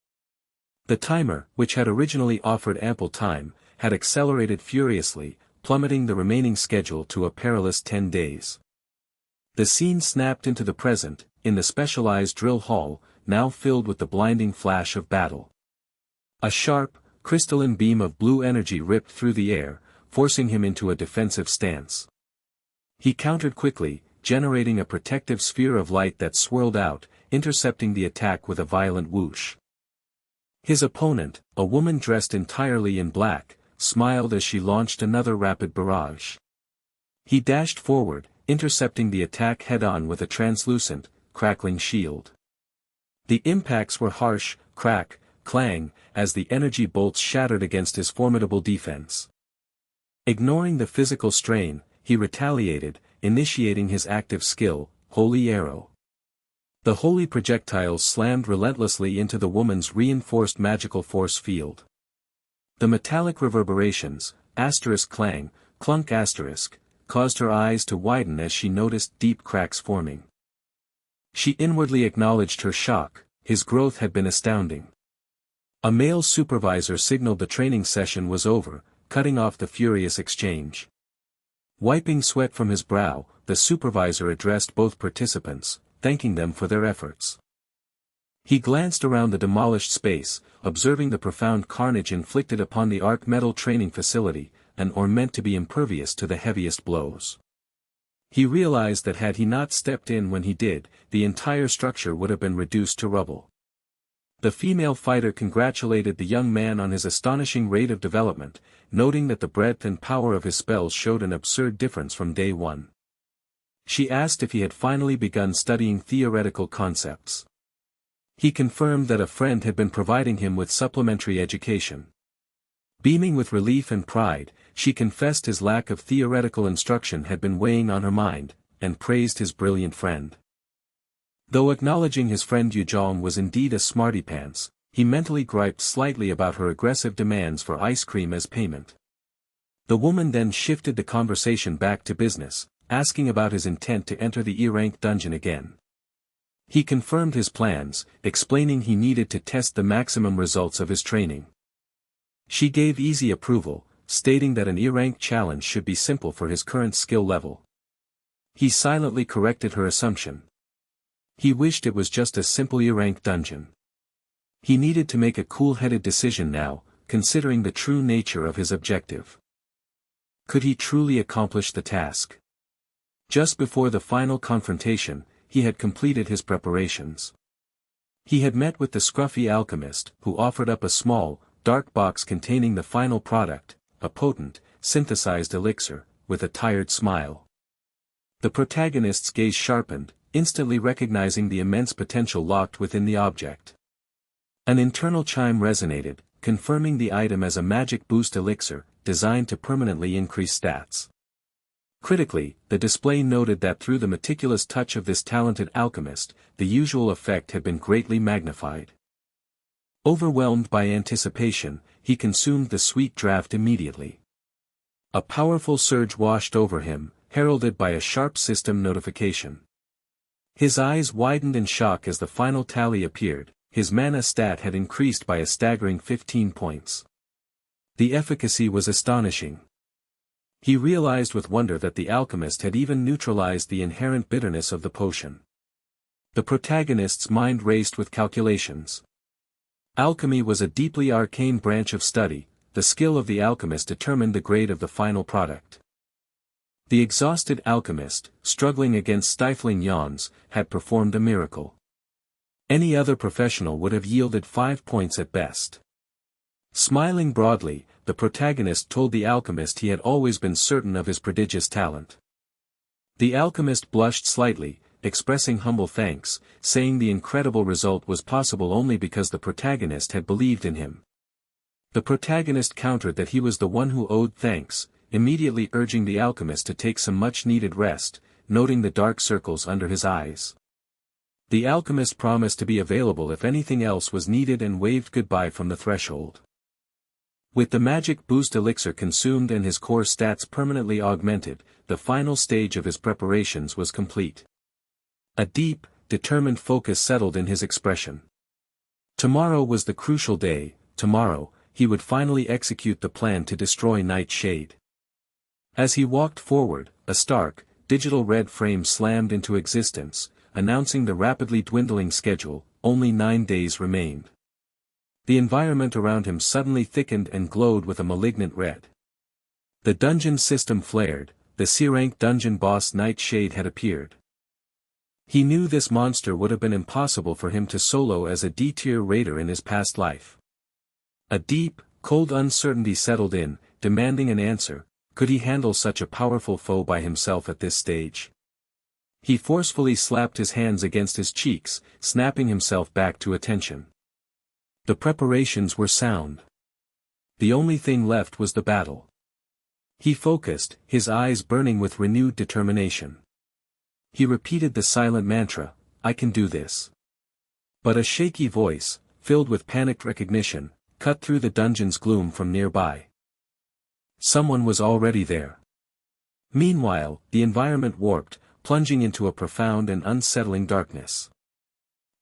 The timer, which had originally offered ample time, had accelerated furiously, plummeting the remaining schedule to a perilous 10 days. The scene snapped into the present, in the specialized drill hall, now filled with the blinding flash of battle. A sharp, crystalline beam of blue energy ripped through the air, forcing him into a defensive stance. He countered quickly, generating a protective sphere of light that swirled out, intercepting the attack with a violent whoosh. His opponent, a woman dressed entirely in black, smiled as she launched another rapid barrage. He dashed forward, intercepting the attack head-on with a translucent, crackling shield. The impacts were harsh, crack, clang, as the energy bolts shattered against his formidable defense. Ignoring the physical strain, he retaliated, initiating his active skill, Holy Arrow. The holy projectiles slammed relentlessly into the woman's reinforced magical force field. The metallic reverberations, clang, clunk caused her eyes to widen as she noticed deep cracks forming. She inwardly acknowledged her shock: his growth had been astounding. A male supervisor signaled the training session was over, cutting off the furious exchange. Wiping sweat from his brow, the supervisor addressed both participants, thanking them for their efforts. He glanced around the demolished space, observing the profound carnage inflicted upon the arc metal training facility, an ore meant to be impervious to the heaviest blows. He realized that had he not stepped in when he did, the entire structure would have been reduced to rubble. The female fighter congratulated the young man on his astonishing rate of development, noting that the breadth and power of his spells showed an absurd difference from day one. She asked if he had finally begun studying theoretical concepts. He confirmed that a friend had been providing him with supplementary education. Beaming with relief and pride, she confessed his lack of theoretical instruction had been weighing on her mind, and praised his brilliant friend. Though acknowledging his friend Yujong was indeed a smartypants, he mentally griped slightly about her aggressive demands for ice cream as payment. The woman then shifted the conversation back to business, asking about his intent to enter the E-rank dungeon again. He confirmed his plans, explaining he needed to test the maximum results of his training. She gave easy approval, stating that an E-rank challenge should be simple for his current skill level. He silently corrected her assumption. He wished it was just a simple E-rank dungeon. He needed to make a cool-headed decision now, considering the true nature of his objective. Could he truly accomplish the task? Just before the final confrontation, he had completed his preparations. He had met with the scruffy alchemist, who offered up a small, dark box containing the final product, a potent, synthesized elixir, with a tired smile. The protagonist's gaze sharpened, instantly recognizing the immense potential locked within the object. An internal chime resonated, confirming the item as a magic boost elixir, designed to permanently increase stats. Critically, the display noted that through the meticulous touch of this talented alchemist, the usual effect had been greatly magnified. Overwhelmed by anticipation, he consumed the sweet draught immediately. A powerful surge washed over him, heralded by a sharp system notification. His eyes widened in shock as the final tally appeared. His mana stat had increased by a staggering 15 points. The efficacy was astonishing. He realized with wonder that the alchemist had even neutralized the inherent bitterness of the potion. The protagonist's mind raced with calculations. Alchemy was a deeply arcane branch of study. The skill of the alchemist determined the grade of the final product. The exhausted alchemist, struggling against stifling yawns, had performed a miracle. Any other professional would have yielded 5 points at best. Smiling broadly, the protagonist told the alchemist he had always been certain of his prodigious talent. The alchemist blushed slightly, expressing humble thanks, saying the incredible result was possible only because the protagonist had believed in him. The protagonist countered that he was the one who owed thanks, immediately urging the alchemist to take some much-needed rest, noting the dark circles under his eyes. The alchemist promised to be available if anything else was needed and waved goodbye from the threshold. With the magic boost elixir consumed and his core stats permanently augmented, the final stage of his preparations was complete. A deep, determined focus settled in his expression. Tomorrow was the crucial day. Tomorrow, he would finally execute the plan to destroy Nightshade. As he walked forward, a stark, digital red frame slammed into existence, announcing the rapidly dwindling schedule. Only 9 days remained. The environment around him suddenly thickened and glowed with a malignant red. The dungeon system flared. The C-rank dungeon boss Nightshade had appeared. He knew this monster would have been impossible for him to solo as a D-tier raider in his past life. A deep, cold uncertainty settled in, demanding an answer. Could he handle such a powerful foe by himself at this stage? He forcefully slapped his hands against his cheeks, snapping himself back to attention. The preparations were sound. The only thing left was the battle. He focused, his eyes burning with renewed determination. He repeated the silent mantra, "I can do this." But a shaky voice, filled with panicked recognition, cut through the dungeon's gloom from nearby. Someone was already there. Meanwhile, the environment warped, plunging into a profound and unsettling darkness.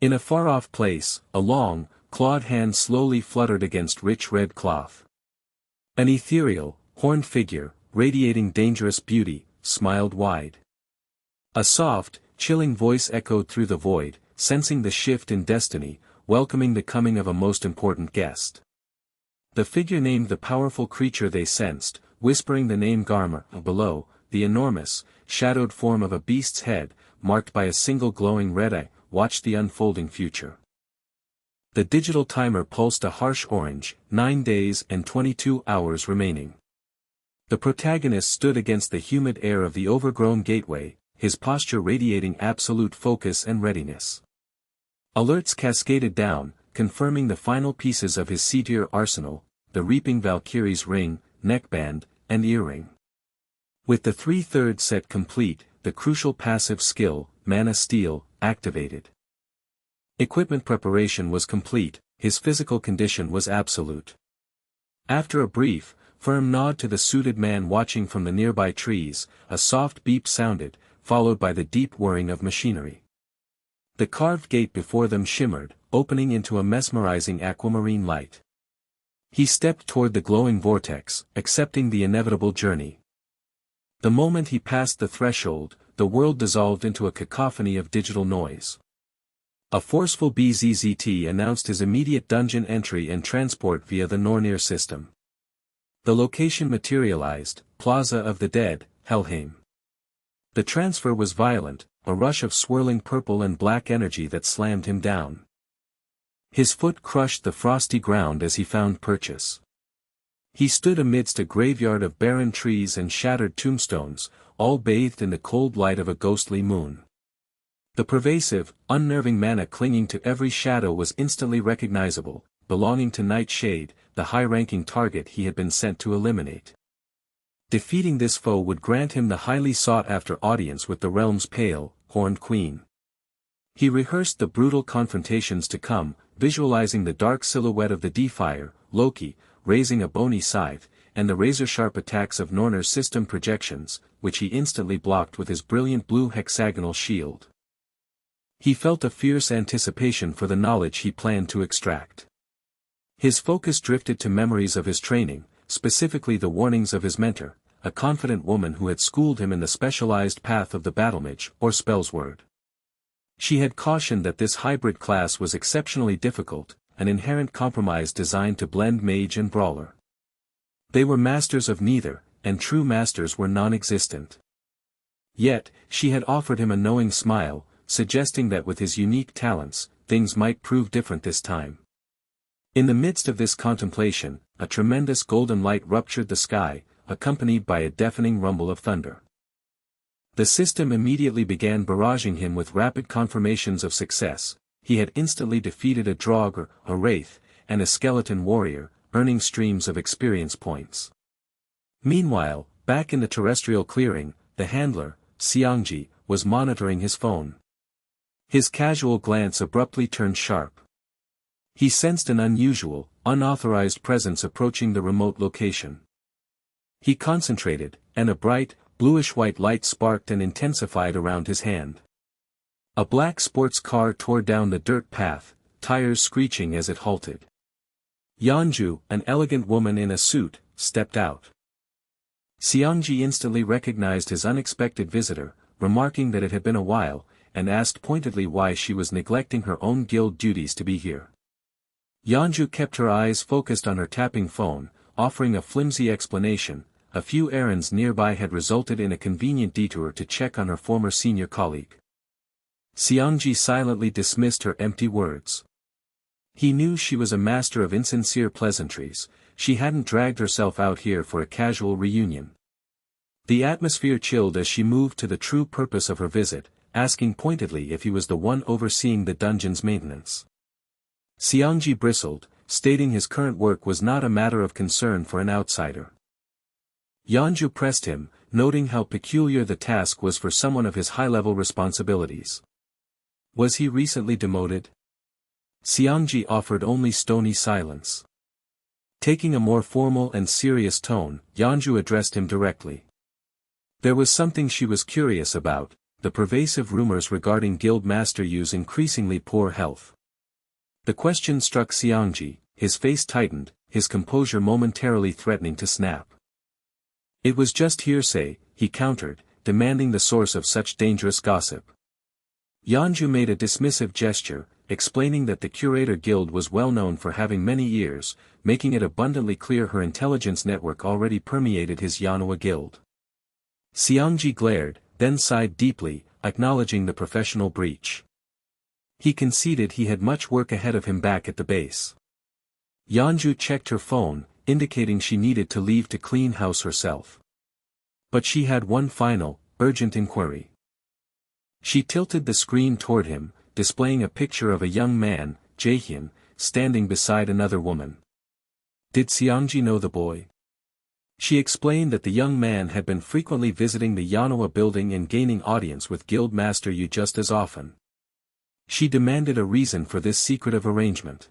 In a far-off place, a long, clawed hand slowly fluttered against rich red cloth. An ethereal, horned figure, radiating dangerous beauty, smiled wide. A soft, chilling voice echoed through the void, sensing the shift in destiny, welcoming the coming of a most important guest. The figure named the powerful creature they sensed, whispering the name Garma. Below, the enormous, shadowed form of a beast's head, marked by a single glowing red eye, watched the unfolding future. The digital timer pulsed a harsh orange, 9 days and 22 hours remaining. The protagonist stood against the humid air of the overgrown gateway, his posture radiating absolute focus and readiness. Alerts cascaded down, confirming the final pieces of his C-tier arsenal, the Reaping Valkyrie's ring, neckband, and earring. With the 3/3 set complete, the crucial passive skill, Mana Steel, activated. Equipment preparation was complete, his physical condition was absolute. After a brief, firm nod to the suited man watching from the nearby trees, a soft beep sounded, followed by the deep whirring of machinery. The carved gate before them shimmered, opening into a mesmerizing aquamarine light. He stepped toward the glowing vortex, accepting the inevitable journey. The moment he passed the threshold, the world dissolved into a cacophony of digital noise. A forceful BZZT announced his immediate dungeon entry and transport via the Nornir system. The location materialized, Plaza of the Dead, Helheim. The transfer was violent, a rush of swirling purple and black energy that slammed him down. His foot crushed the frosty ground as he found purchase. He stood amidst a graveyard of barren trees and shattered tombstones, all bathed in the cold light of a ghostly moon. The pervasive, unnerving mana clinging to every shadow was instantly recognizable, belonging to Nightshade, the high-ranking target he had been sent to eliminate. Defeating this foe would grant him the highly sought-after audience with the realm's pale, horned queen. He rehearsed the brutal confrontations to come, visualizing the dark silhouette of the defier, Loki, raising a bony scythe, and the razor-sharp attacks of Nornir's system projections, which he instantly blocked with his brilliant blue hexagonal shield. He felt a fierce anticipation for the knowledge he planned to extract. His focus drifted to memories of his training, specifically the warnings of his mentor, a confident woman who had schooled him in the specialized path of the battlemage, or spellsword. She had cautioned that this hybrid class was exceptionally difficult, an inherent compromise designed to blend mage and brawler. They were masters of neither, and true masters were non-existent. Yet, she had offered him a knowing smile, suggesting that with his unique talents, things might prove different this time. In the midst of this contemplation, a tremendous golden light ruptured the sky, accompanied by a deafening rumble of thunder. The system immediately began barraging him with rapid confirmations of success. He had instantly defeated a Draugr, a Wraith, and a skeleton warrior, earning streams of experience points. Meanwhile, back in the terrestrial clearing, the handler, Xiangji, was monitoring his phone. His casual glance abruptly turned sharp. He sensed an unusual, unauthorized presence approaching the remote location. He concentrated, and a bright, bluish-white light sparked and intensified around his hand. A black sports car tore down the dirt path, tires screeching as it halted. Yanju, an elegant woman in a suit, stepped out. Xiangji instantly recognized his unexpected visitor, remarking that it had been a while, and asked pointedly why she was neglecting her own guild duties to be here. Yanju kept her eyes focused on her tapping phone, offering a flimsy explanation. A few errands nearby had resulted in a convenient detour to check on her former senior colleague. Xiangji silently dismissed her empty words. He knew she was a master of insincere pleasantries. She hadn't dragged herself out here for a casual reunion. The atmosphere chilled as she moved to the true purpose of her visit, asking pointedly if he was the one overseeing the dungeon's maintenance. Xiangji bristled, stating his current work was not a matter of concern for an outsider. Yanju pressed him, noting how peculiar the task was for someone of his high-level responsibilities. Was he recently demoted? Xiangji offered only stony silence. Taking a more formal and serious tone, Yanju addressed him directly. There was something she was curious about, the pervasive rumors regarding Guild Master Yu's increasingly poor health. The question struck Xiangji, his face tightened, his composure momentarily threatening to snap. It was just hearsay, he countered, demanding the source of such dangerous gossip. Yanju made a dismissive gesture, explaining that the Curator Guild was well known for having many ears, making it abundantly clear her intelligence network already permeated his Yanhwa guild. Xiangji glared, then sighed deeply, acknowledging the professional breach. He conceded he had much work ahead of him back at the base. Yanju checked her phone, indicating she needed to leave to clean house herself. But she had one final, urgent inquiry. She tilted the screen toward him, displaying a picture of a young man, Jaehyun, standing beside another woman. Did Xiangji know the boy? She explained that the young man had been frequently visiting the Yanhwa building and gaining audience with Guild Master Yu just as often. She demanded a reason for this secretive arrangement.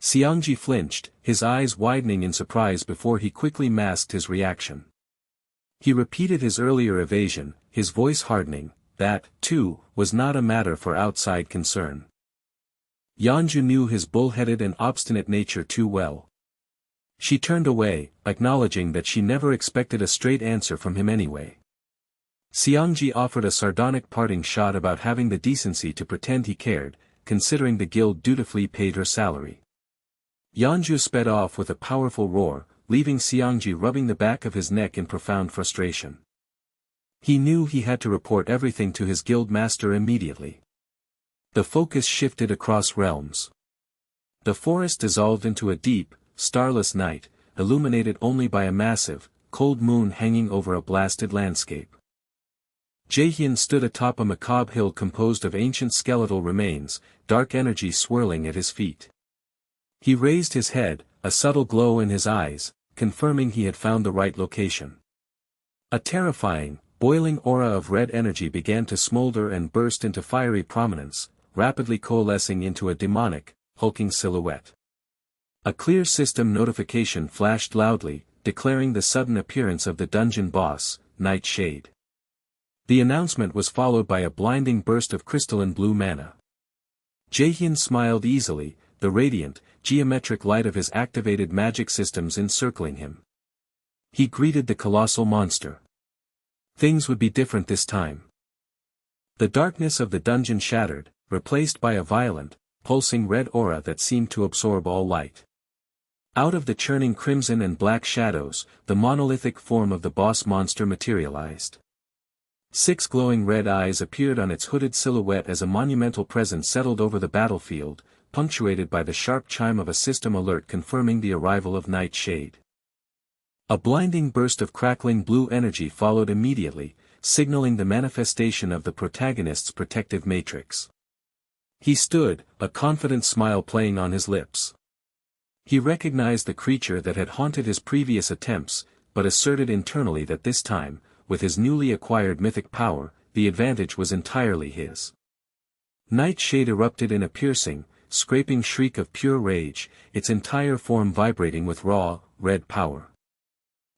Xiangji flinched, his eyes widening in surprise before he quickly masked his reaction. He repeated his earlier evasion, his voice hardening, that, too, was not a matter for outside concern. Yanju knew his bull-headed and obstinate nature too well. She turned away, acknowledging that she never expected a straight answer from him anyway. Xiangji offered a sardonic parting shot about having the decency to pretend he cared, considering the guild dutifully paid her salary. Yanju sped off with a powerful roar, leaving Xiangji rubbing the back of his neck in profound frustration. He knew he had to report everything to his guild master immediately. The focus shifted across realms. The forest dissolved into a deep, starless night, illuminated only by a massive, cold moon hanging over a blasted landscape. Jaehyun stood atop a macabre hill composed of ancient skeletal remains, dark energy swirling at his feet. He raised his head, a subtle glow in his eyes, confirming he had found the right location. A terrifying, boiling aura of red energy began to smolder and burst into fiery prominence, rapidly coalescing into a demonic, hulking silhouette. A clear system notification flashed loudly, declaring the sudden appearance of the dungeon boss, Nightshade. The announcement was followed by a blinding burst of crystalline blue mana. Jaehyun smiled easily, the radiant, geometric light of his activated magic systems encircling him. He greeted the colossal monster. Things would be different this time. The darkness of the dungeon shattered, replaced by a violent, pulsing red aura that seemed to absorb all light. Out of the churning crimson and black shadows, the monolithic form of the boss monster materialized. 6 glowing red eyes appeared on its hooded silhouette as a monumental presence settled over the battlefield, punctuated by the sharp chime of a system alert confirming the arrival of Nightshade. A blinding burst of crackling blue energy followed immediately, signaling the manifestation of the protagonist's protective matrix. He stood, a confident smile playing on his lips. He recognized the creature that had haunted his previous attempts, but asserted internally that this time, with his newly acquired mythic power, the advantage was entirely his. Nightshade erupted in a piercing, scraping shriek of pure rage, its entire form vibrating with raw, red power.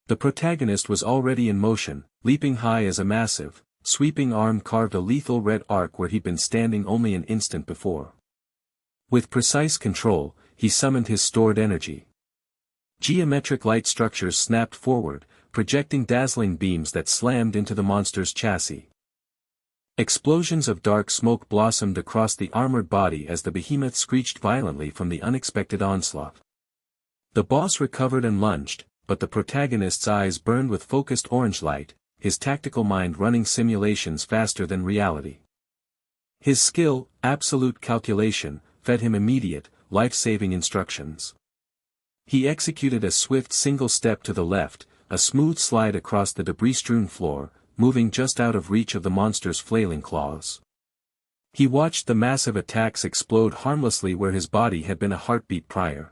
The protagonist was already in motion, leaping high as a massive, sweeping arm carved a lethal red arc where he'd been standing only an instant before. With precise control, he summoned his stored energy. Geometric light structures snapped forward, projecting dazzling beams that slammed into the monster's chassis. Explosions of dark smoke blossomed across the armored body as the behemoth screeched violently from the unexpected onslaught. The boss recovered and lunged, but the protagonist's eyes burned with focused orange light, his tactical mind running simulations faster than reality. His skill, absolute calculation, fed him immediate, life-saving instructions. He executed a swift single step to the left, a smooth slide across the debris-strewn floor, moving just out of reach of the monster's flailing claws. He watched the massive attacks explode harmlessly where his body had been a heartbeat prior.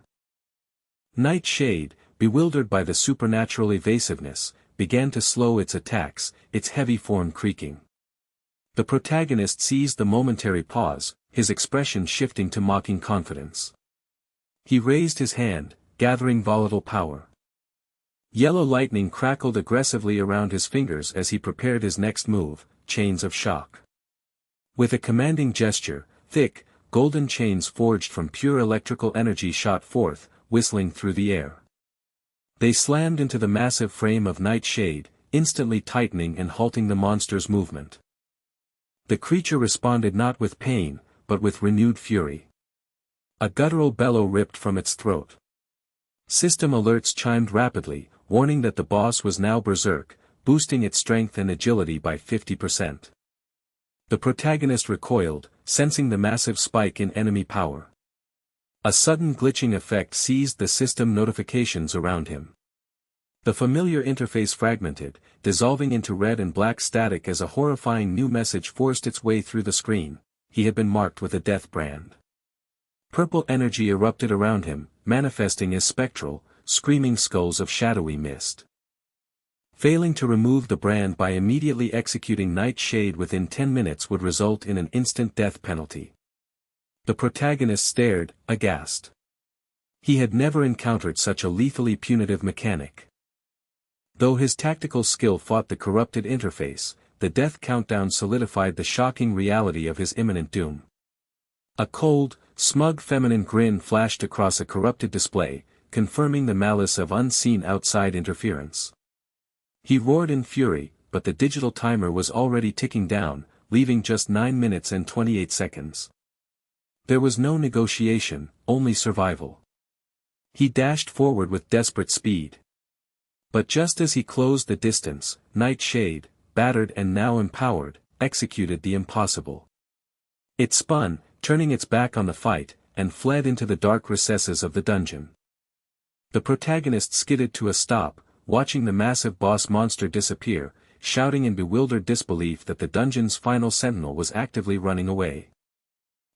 Nightshade, bewildered by the supernatural evasiveness, began to slow its attacks, its heavy form creaking. The protagonist seized the momentary pause, his expression shifting to mocking confidence. He raised his hand, gathering volatile power. Yellow lightning crackled aggressively around his fingers as he prepared his next move, Chains of Shock. With a commanding gesture, thick, golden chains forged from pure electrical energy shot forth, whistling through the air. They slammed into the massive frame of Nightshade, instantly tightening and halting the monster's movement. The creature responded not with pain, but with renewed fury. A guttural bellow ripped from its throat. System alerts chimed rapidly, warning that the boss was now berserk, boosting its strength and agility by 50%. The protagonist recoiled, sensing the massive spike in enemy power. A sudden glitching effect seized the system notifications around him. The familiar interface fragmented, dissolving into red and black static as a horrifying new message forced its way through the screen. He had been marked with a death brand. Purple energy erupted around him, manifesting as spectral, screaming skulls of shadowy mist. Failing to remove the brand by immediately executing Nightshade within 10 minutes would result in an instant death penalty. The protagonist stared, aghast. He had never encountered such a lethally punitive mechanic. Though his tactical skill fought the corrupted interface, the death countdown solidified the shocking reality of his imminent doom. A cold, smug feminine grin flashed across a corrupted display, confirming the malice of unseen outside interference. He roared in fury, but the digital timer was already ticking down, leaving just 9 minutes and 28 seconds. There was no negotiation, only survival. He dashed forward with desperate speed. But just as he closed the distance, Nightshade, battered and now empowered, executed the impossible. It spun, turning its back on the fight, and fled into the dark recesses of the dungeon. The protagonist skidded to a stop, watching the massive boss monster disappear, shouting in bewildered disbelief that the dungeon's final sentinel was actively running away.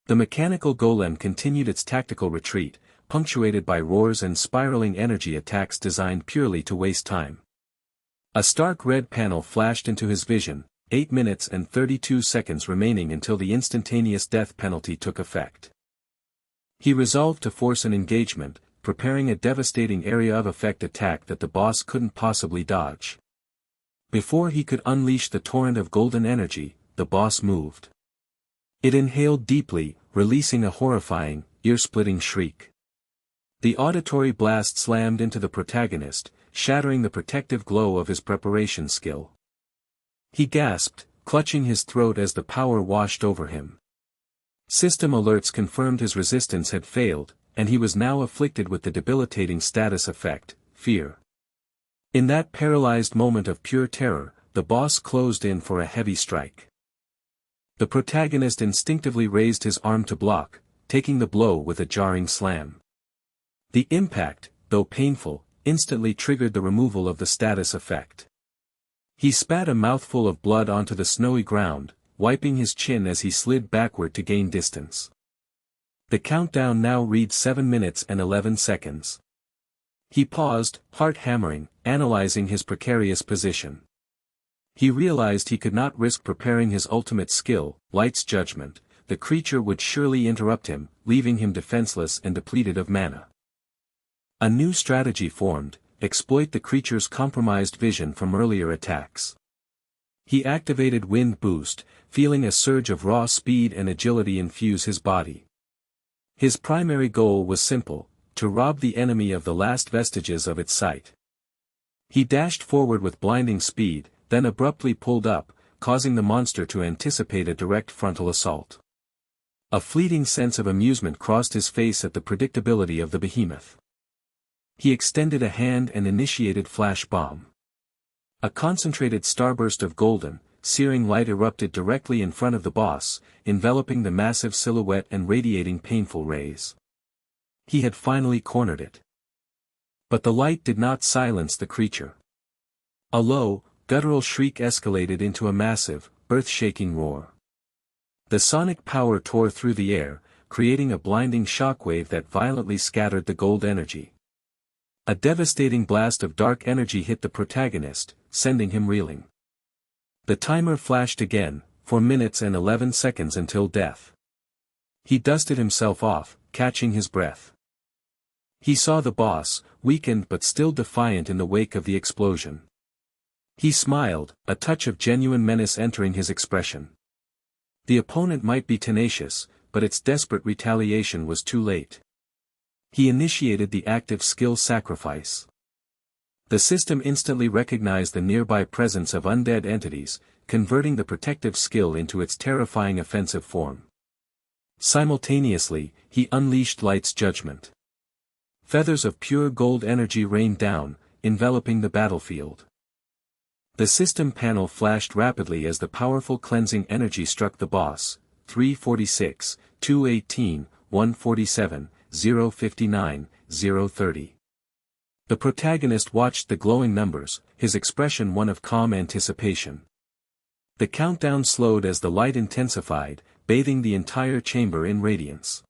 The mechanical golem continued its tactical retreat, punctuated by roars and spiraling energy attacks designed purely to waste time. A stark red panel flashed into his vision, 8 minutes and 32 seconds remaining until the instantaneous death penalty took effect. He resolved to force an engagement, preparing a devastating area of effect attack that the boss couldn't possibly dodge. Before he could unleash the torrent of golden energy, the boss moved. It inhaled deeply, releasing a horrifying, ear-splitting shriek. The auditory blast slammed into the protagonist, shattering the protective glow of his preparation skill. He gasped, clutching his throat as the power washed over him. System alerts confirmed his resistance had failed, and he was now afflicted with the debilitating status effect, fear. In that paralyzed moment of pure terror, the boss closed in for a heavy strike. The protagonist instinctively raised his arm to block, taking the blow with a jarring slam. The impact, though painful, instantly triggered the removal of the status effect. He spat a mouthful of blood onto the snowy ground, wiping his chin as he slid backward to gain distance. The countdown now read 7 minutes and 11 seconds. He paused, heart hammering, analyzing his precarious position. He realized he could not risk preparing his ultimate skill, Light's Judgment. The creature would surely interrupt him, leaving him defenseless and depleted of mana. A new strategy formed: exploit the creature's compromised vision from earlier attacks. He activated Wind Boost, feeling a surge of raw speed and agility infuse his body. His primary goal was simple: to rob the enemy of the last vestiges of its sight. He dashed forward with blinding speed, then abruptly pulled up, causing the monster to anticipate a direct frontal assault. A fleeting sense of amusement crossed his face at the predictability of the behemoth. He extended a hand and initiated Flash Bomb. A concentrated starburst of golden, searing light erupted directly in front of the boss, enveloping the massive silhouette and radiating painful rays. He had finally cornered it. But the light did not silence the creature. A low, guttural shriek escalated into a massive, earth-shaking roar. The sonic power tore through the air, creating a blinding shockwave that violently scattered the gold energy. A devastating blast of dark energy hit the protagonist, sending him reeling. The timer flashed again, 4 minutes and 11 seconds until death. He dusted himself off, catching his breath. He saw the boss, weakened but still defiant in the wake of the explosion. He smiled, a touch of genuine menace entering his expression. The opponent might be tenacious, but its desperate retaliation was too late. He initiated the active skill sacrifice. The system instantly recognized the nearby presence of undead entities, converting the protective skill into its terrifying offensive form. Simultaneously, he unleashed Light's Judgment. Feathers of pure gold energy rained down, enveloping the battlefield. The system panel flashed rapidly as the powerful cleansing energy struck the boss: 346, 218, 147, 059, 030. The protagonist watched the glowing numbers, his expression one of calm anticipation. The countdown slowed as the light intensified, bathing the entire chamber in radiance.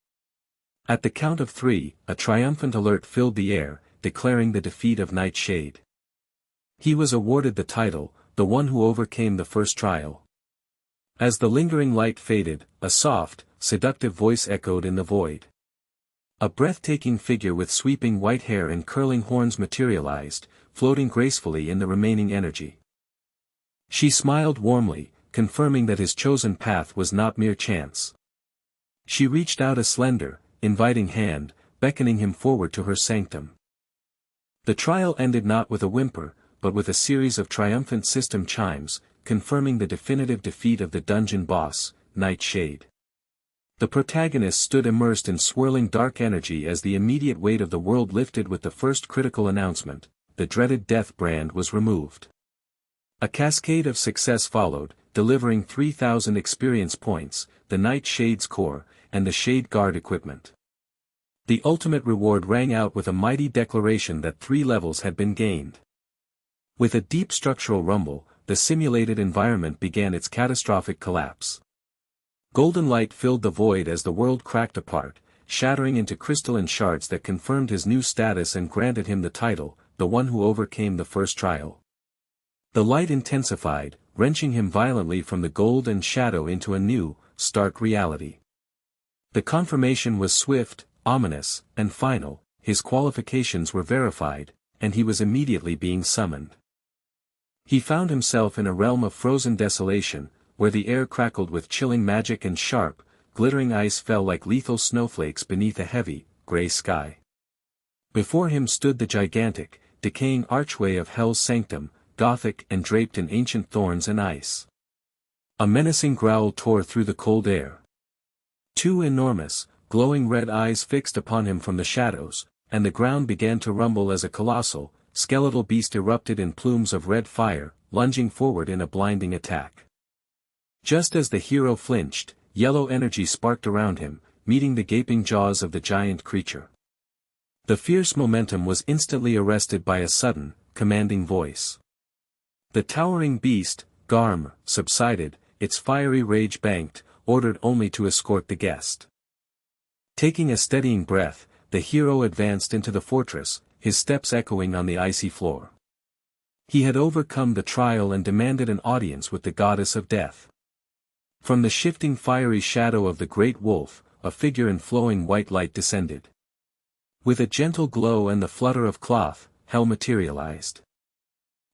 At the count of 3, a triumphant alert filled the air, declaring the defeat of Nightshade. He was awarded the title, the one who overcame the first trial. As the lingering light faded, a soft, seductive voice echoed in the void. A breathtaking figure with sweeping white hair and curling horns materialized, floating gracefully in the remaining energy. She smiled warmly, confirming that his chosen path was not mere chance. She reached out a slender, inviting hand, beckoning him forward to her sanctum. The trial ended not with a whimper, but with a series of triumphant system chimes, confirming the definitive defeat of the dungeon boss, Nightshade. The protagonist stood immersed in swirling dark energy as the immediate weight of the world lifted with the first critical announcement: the dreaded death brand was removed. A cascade of success followed, delivering 3,000 experience points, the Nightshade's core, and the Shade Guard equipment. The ultimate reward rang out with a mighty declaration that 3 levels had been gained. With a deep structural rumble, the simulated environment began its catastrophic collapse. Golden light filled the void as the world cracked apart, shattering into crystalline shards that confirmed his new status and granted him the title, the one who overcame the first trial. The light intensified, wrenching him violently from the gold and shadow into a new, stark reality. The confirmation was swift, ominous, and final. His qualifications were verified, and he was immediately being summoned. He found himself in a realm of frozen desolation, where the air crackled with chilling magic and sharp, glittering ice fell like lethal snowflakes beneath a heavy, gray sky. Before him stood the gigantic, decaying archway of Hell's sanctum, Gothic and draped in ancient thorns and ice. A menacing growl tore through the cold air. Two enormous, glowing red eyes fixed upon him from the shadows, and the ground began to rumble as a colossal, skeletal beast erupted in plumes of red fire, lunging forward in a blinding attack. Just as the hero flinched, yellow energy sparked around him, meeting the gaping jaws of the giant creature. The fierce momentum was instantly arrested by a sudden, commanding voice. The towering beast, Garm, subsided, its fiery rage banked, ordered only to escort the guest. Taking a steadying breath, the hero advanced into the fortress, his steps echoing on the icy floor. He had overcome the trial and demanded an audience with the goddess of death. From the shifting fiery shadow of the great wolf, a figure in flowing white light descended. With a gentle glow and the flutter of cloth, Hell materialized.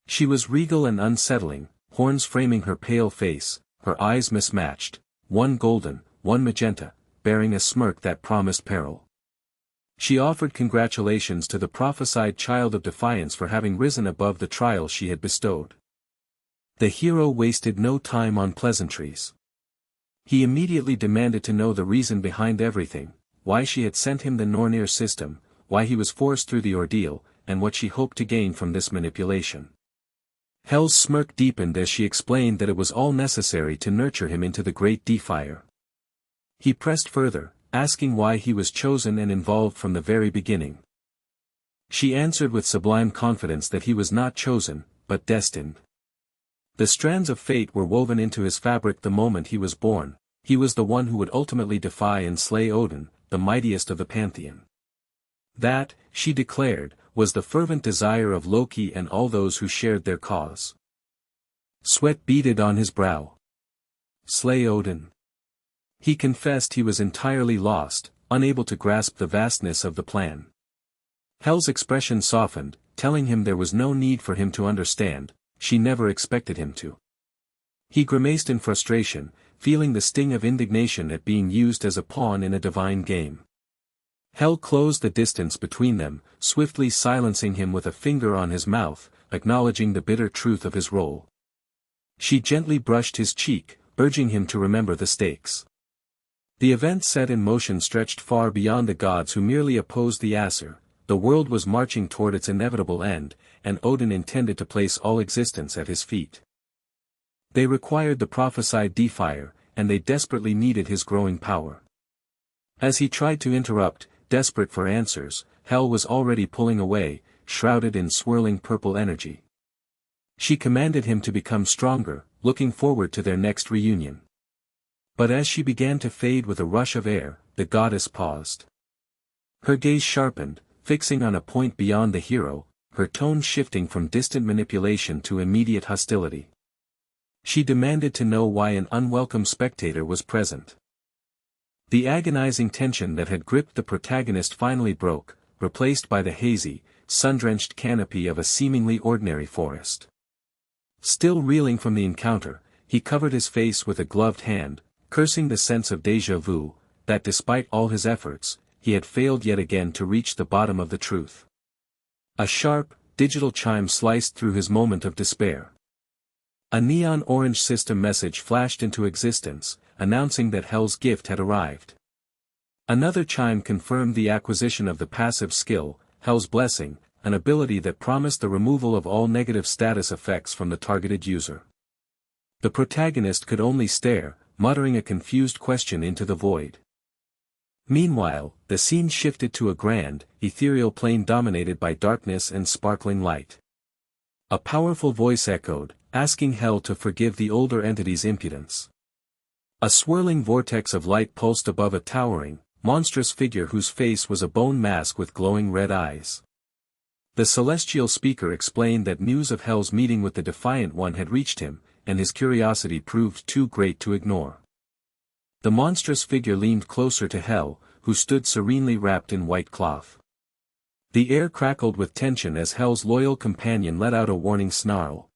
She was regal and unsettling, horns framing her pale face, her eyes mismatched, one golden, one magenta, bearing a smirk that promised peril. She offered congratulations to the prophesied child of defiance for having risen above the trial she had bestowed. The hero wasted no time on pleasantries. He immediately demanded to know the reason behind everything, why she had sent him the Nornir system, why he was forced through the ordeal, and what she hoped to gain from this manipulation. Hell's smirk deepened as she explained that it was all necessary to nurture him into the great defier. He pressed further, asking why he was chosen and involved from the very beginning. She answered with sublime confidence that he was not chosen, but destined. The strands of fate were woven into his fabric the moment he was born. He was the one who would ultimately defy and slay Odin, the mightiest of the pantheon. That, she declared, was the fervent desire of Loki and all those who shared their cause. Sweat beaded on his brow. Slay Odin. He confessed he was entirely lost, unable to grasp the vastness of the plan. Hell's expression softened, telling him there was no need for him to understand, she never expected him to. He grimaced in frustration, feeling the sting of indignation at being used as a pawn in a divine game. Hell closed the distance between them, swiftly silencing him with a finger on his mouth, acknowledging the bitter truth of his role. She gently brushed his cheek, urging him to remember the stakes. The event set in motion stretched far beyond the gods who merely opposed the Aesir. The world was marching toward its inevitable end, and Odin intended to place all existence at his feet. They required the prophesied defier, and they desperately needed his growing power. As he tried to interrupt, desperate for answers, Hell was already pulling away, shrouded in swirling purple energy. She commanded him to become stronger, looking forward to their next reunion. But as she began to fade with a rush of air, the goddess paused. Her gaze sharpened, fixing on a point beyond the hero, her tone shifting from distant manipulation to immediate hostility. She demanded to know why an unwelcome spectator was present. The agonizing tension that had gripped the protagonist finally broke, replaced by the hazy, sun-drenched canopy of a seemingly ordinary forest. Still reeling from the encounter, he covered his face with a gloved hand, cursing the sense of déjà vu, that despite all his efforts, he had failed yet again to reach the bottom of the truth. A sharp, digital chime sliced through his moment of despair. A neon orange system message flashed into existence, announcing that Hell's gift had arrived. Another chime confirmed the acquisition of the passive skill, Hell's Blessing, an ability that promised the removal of all negative status effects from the targeted user. The protagonist could only stare, muttering a confused question into the void. Meanwhile, the scene shifted to a grand, ethereal plane dominated by darkness and sparkling light. A powerful voice echoed, asking Hell to forgive the older entity's impudence. A swirling vortex of light pulsed above a towering, monstrous figure whose face was a bone mask with glowing red eyes. The celestial speaker explained that news of Hel's meeting with the Defiant One had reached him, and his curiosity proved too great to ignore. The monstrous figure leaned closer to Hel, who stood serenely wrapped in white cloth. The air crackled with tension as Hel's loyal companion let out a warning snarl.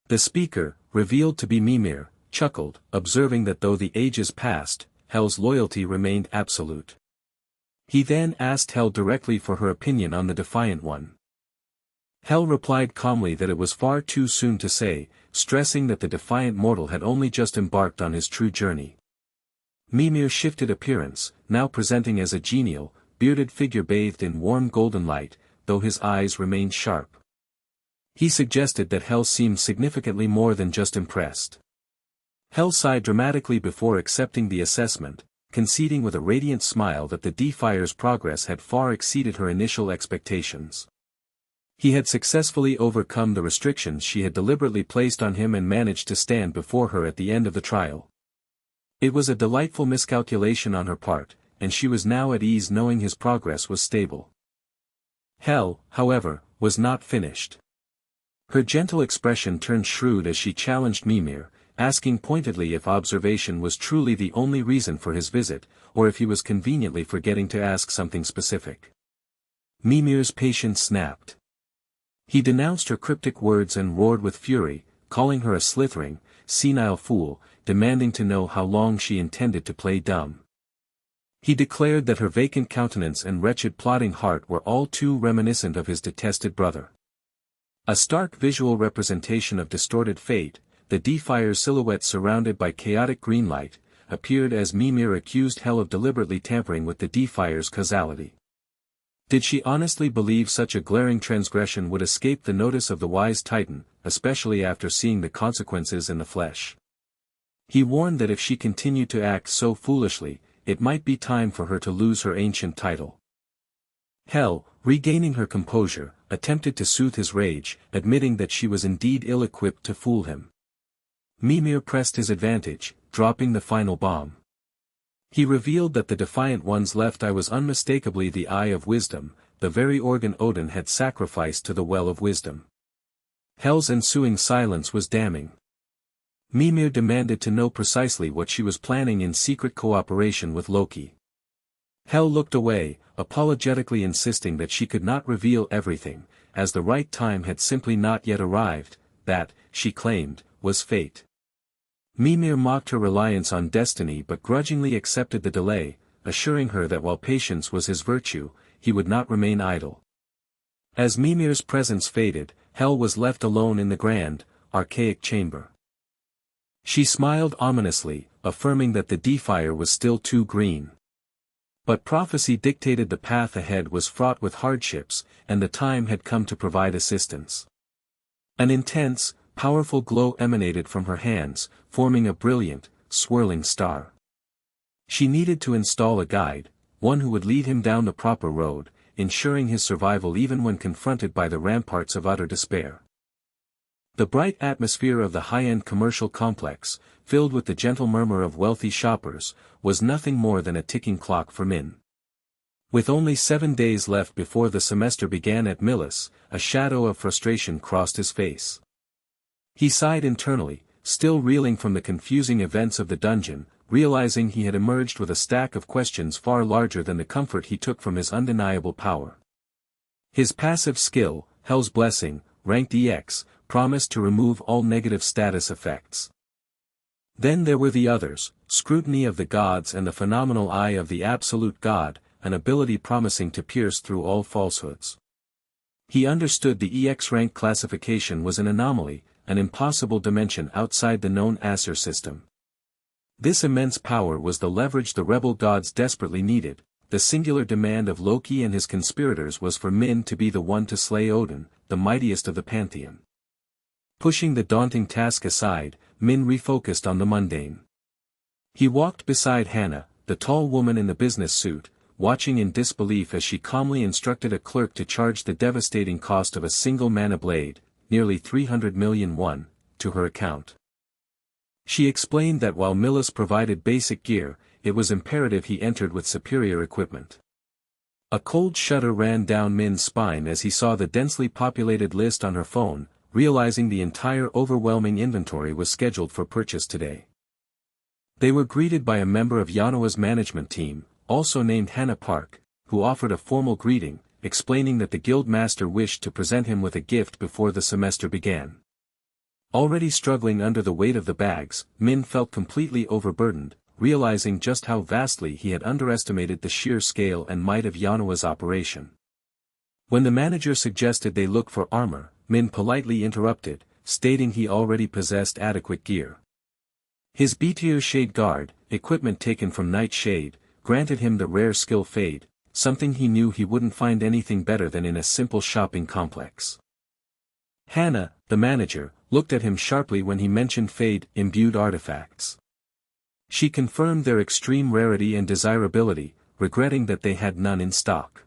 The speaker, revealed to be Mimir, chuckled, observing that though the ages passed, Hel's loyalty remained absolute. He then asked Hel directly for her opinion on the Defiant One. Hel replied calmly that it was far too soon to say, stressing that the defiant mortal had only just embarked on his true journey. Mimir shifted appearance, now presenting as a genial, bearded figure bathed in warm golden light, though his eyes remained sharp. He suggested that Hel seemed significantly more than just impressed. Hel sighed dramatically before accepting the assessment, conceding with a radiant smile that the Defier's progress had far exceeded her initial expectations. He had successfully overcome the restrictions she had deliberately placed on him and managed to stand before her at the end of the trial. It was a delightful miscalculation on her part, and she was now at ease knowing his progress was stable. Hel, however, was not finished. Her gentle expression turned shrewd as she challenged Mimir, asking pointedly if observation was truly the only reason for his visit, or if he was conveniently forgetting to ask something specific. Mimir's patience snapped. He denounced her cryptic words and roared with fury, calling her a slithering, senile fool, demanding to know how long she intended to play dumb. He declared that her vacant countenance and wretched plodding heart were all too reminiscent of his detested brother. A stark visual representation of distorted fate, the Defier's silhouette surrounded by chaotic green light, appeared as Mimir accused Hel of deliberately tampering with the Defier's causality. Did she honestly believe such a glaring transgression would escape the notice of the wise Titan, especially after seeing the consequences in the flesh? He warned that if she continued to act so foolishly, it might be time for her to lose her ancient title. Hel, regaining her composure, attempted to soothe his rage, admitting that she was indeed ill-equipped to fool him. Mimir pressed his advantage, dropping the final bomb. He revealed that the Defiant One's left eye was unmistakably the Eye of Wisdom, the very organ Odin had sacrificed to the Well of Wisdom. Hel's ensuing silence was damning. Mimir demanded to know precisely what she was planning in secret cooperation with Loki. Hel looked away, apologetically insisting that she could not reveal everything, as the right time had simply not yet arrived, that, she claimed, was fate. Mimir mocked her reliance on destiny but grudgingly accepted the delay, assuring her that while patience was his virtue, he would not remain idle. As Mimir's presence faded, Hel was left alone in the grand, archaic chamber. She smiled ominously, affirming that the Defier was still too green. But prophecy dictated the path ahead was fraught with hardships, and the time had come to provide assistance. An intense, powerful glow emanated from her hands, forming a brilliant, swirling star. She needed to install a guide, one who would lead him down the proper road, ensuring his survival even when confronted by the ramparts of utter despair. The bright atmosphere of the high-end commercial complex, filled with the gentle murmur of wealthy shoppers, was nothing more than a ticking clock for Min. With only 7 days left before the semester began at Millis, a shadow of frustration crossed his face. He sighed internally, still reeling from the confusing events of the dungeon, realizing he had emerged with a stack of questions far larger than the comfort he took from his undeniable power. His passive skill, Hel's Blessing, ranked EX, promised to remove all negative status effects. Then there were the others, Scrutiny of the Gods and the Phenomenal Eye of the Absolute God, an ability promising to pierce through all falsehoods. He understood the EX rank classification was an anomaly, an impossible dimension outside the known Aesir system. This immense power was the leverage the rebel gods desperately needed. The singular demand of Loki and his conspirators was for Min to be the one to slay Odin, the mightiest of the pantheon. Pushing the daunting task aside, Min refocused on the mundane. He walked beside Hannah, the tall woman in the business suit, watching in disbelief as she calmly instructed a clerk to charge the devastating cost of a single mana blade, nearly 300 million won, to her account. She explained that while Millis provided basic gear, it was imperative he entered with superior equipment. A cold shudder ran down Min's spine as he saw the densely populated list on her phone, realizing the entire overwhelming inventory was scheduled for purchase today. They were greeted by a member of Yanoa's management team, also named Hannah Park, who offered a formal greeting, explaining that the guild master wished to present him with a gift before the semester began. Already struggling under the weight of the bags, Min felt completely overburdened, realizing just how vastly he had underestimated the sheer scale and might of Yanoa's operation. When the manager suggested they look for armor, Min politely interrupted, stating he already possessed adequate gear. His Beatier Shade Guard, equipment taken from Nightshade, granted him the rare skill Fade, something he knew he wouldn't find anything better than in a simple shopping complex. Hannah, the manager, looked at him sharply when he mentioned Fade-imbued artifacts. She confirmed their extreme rarity and desirability, regretting that they had none in stock.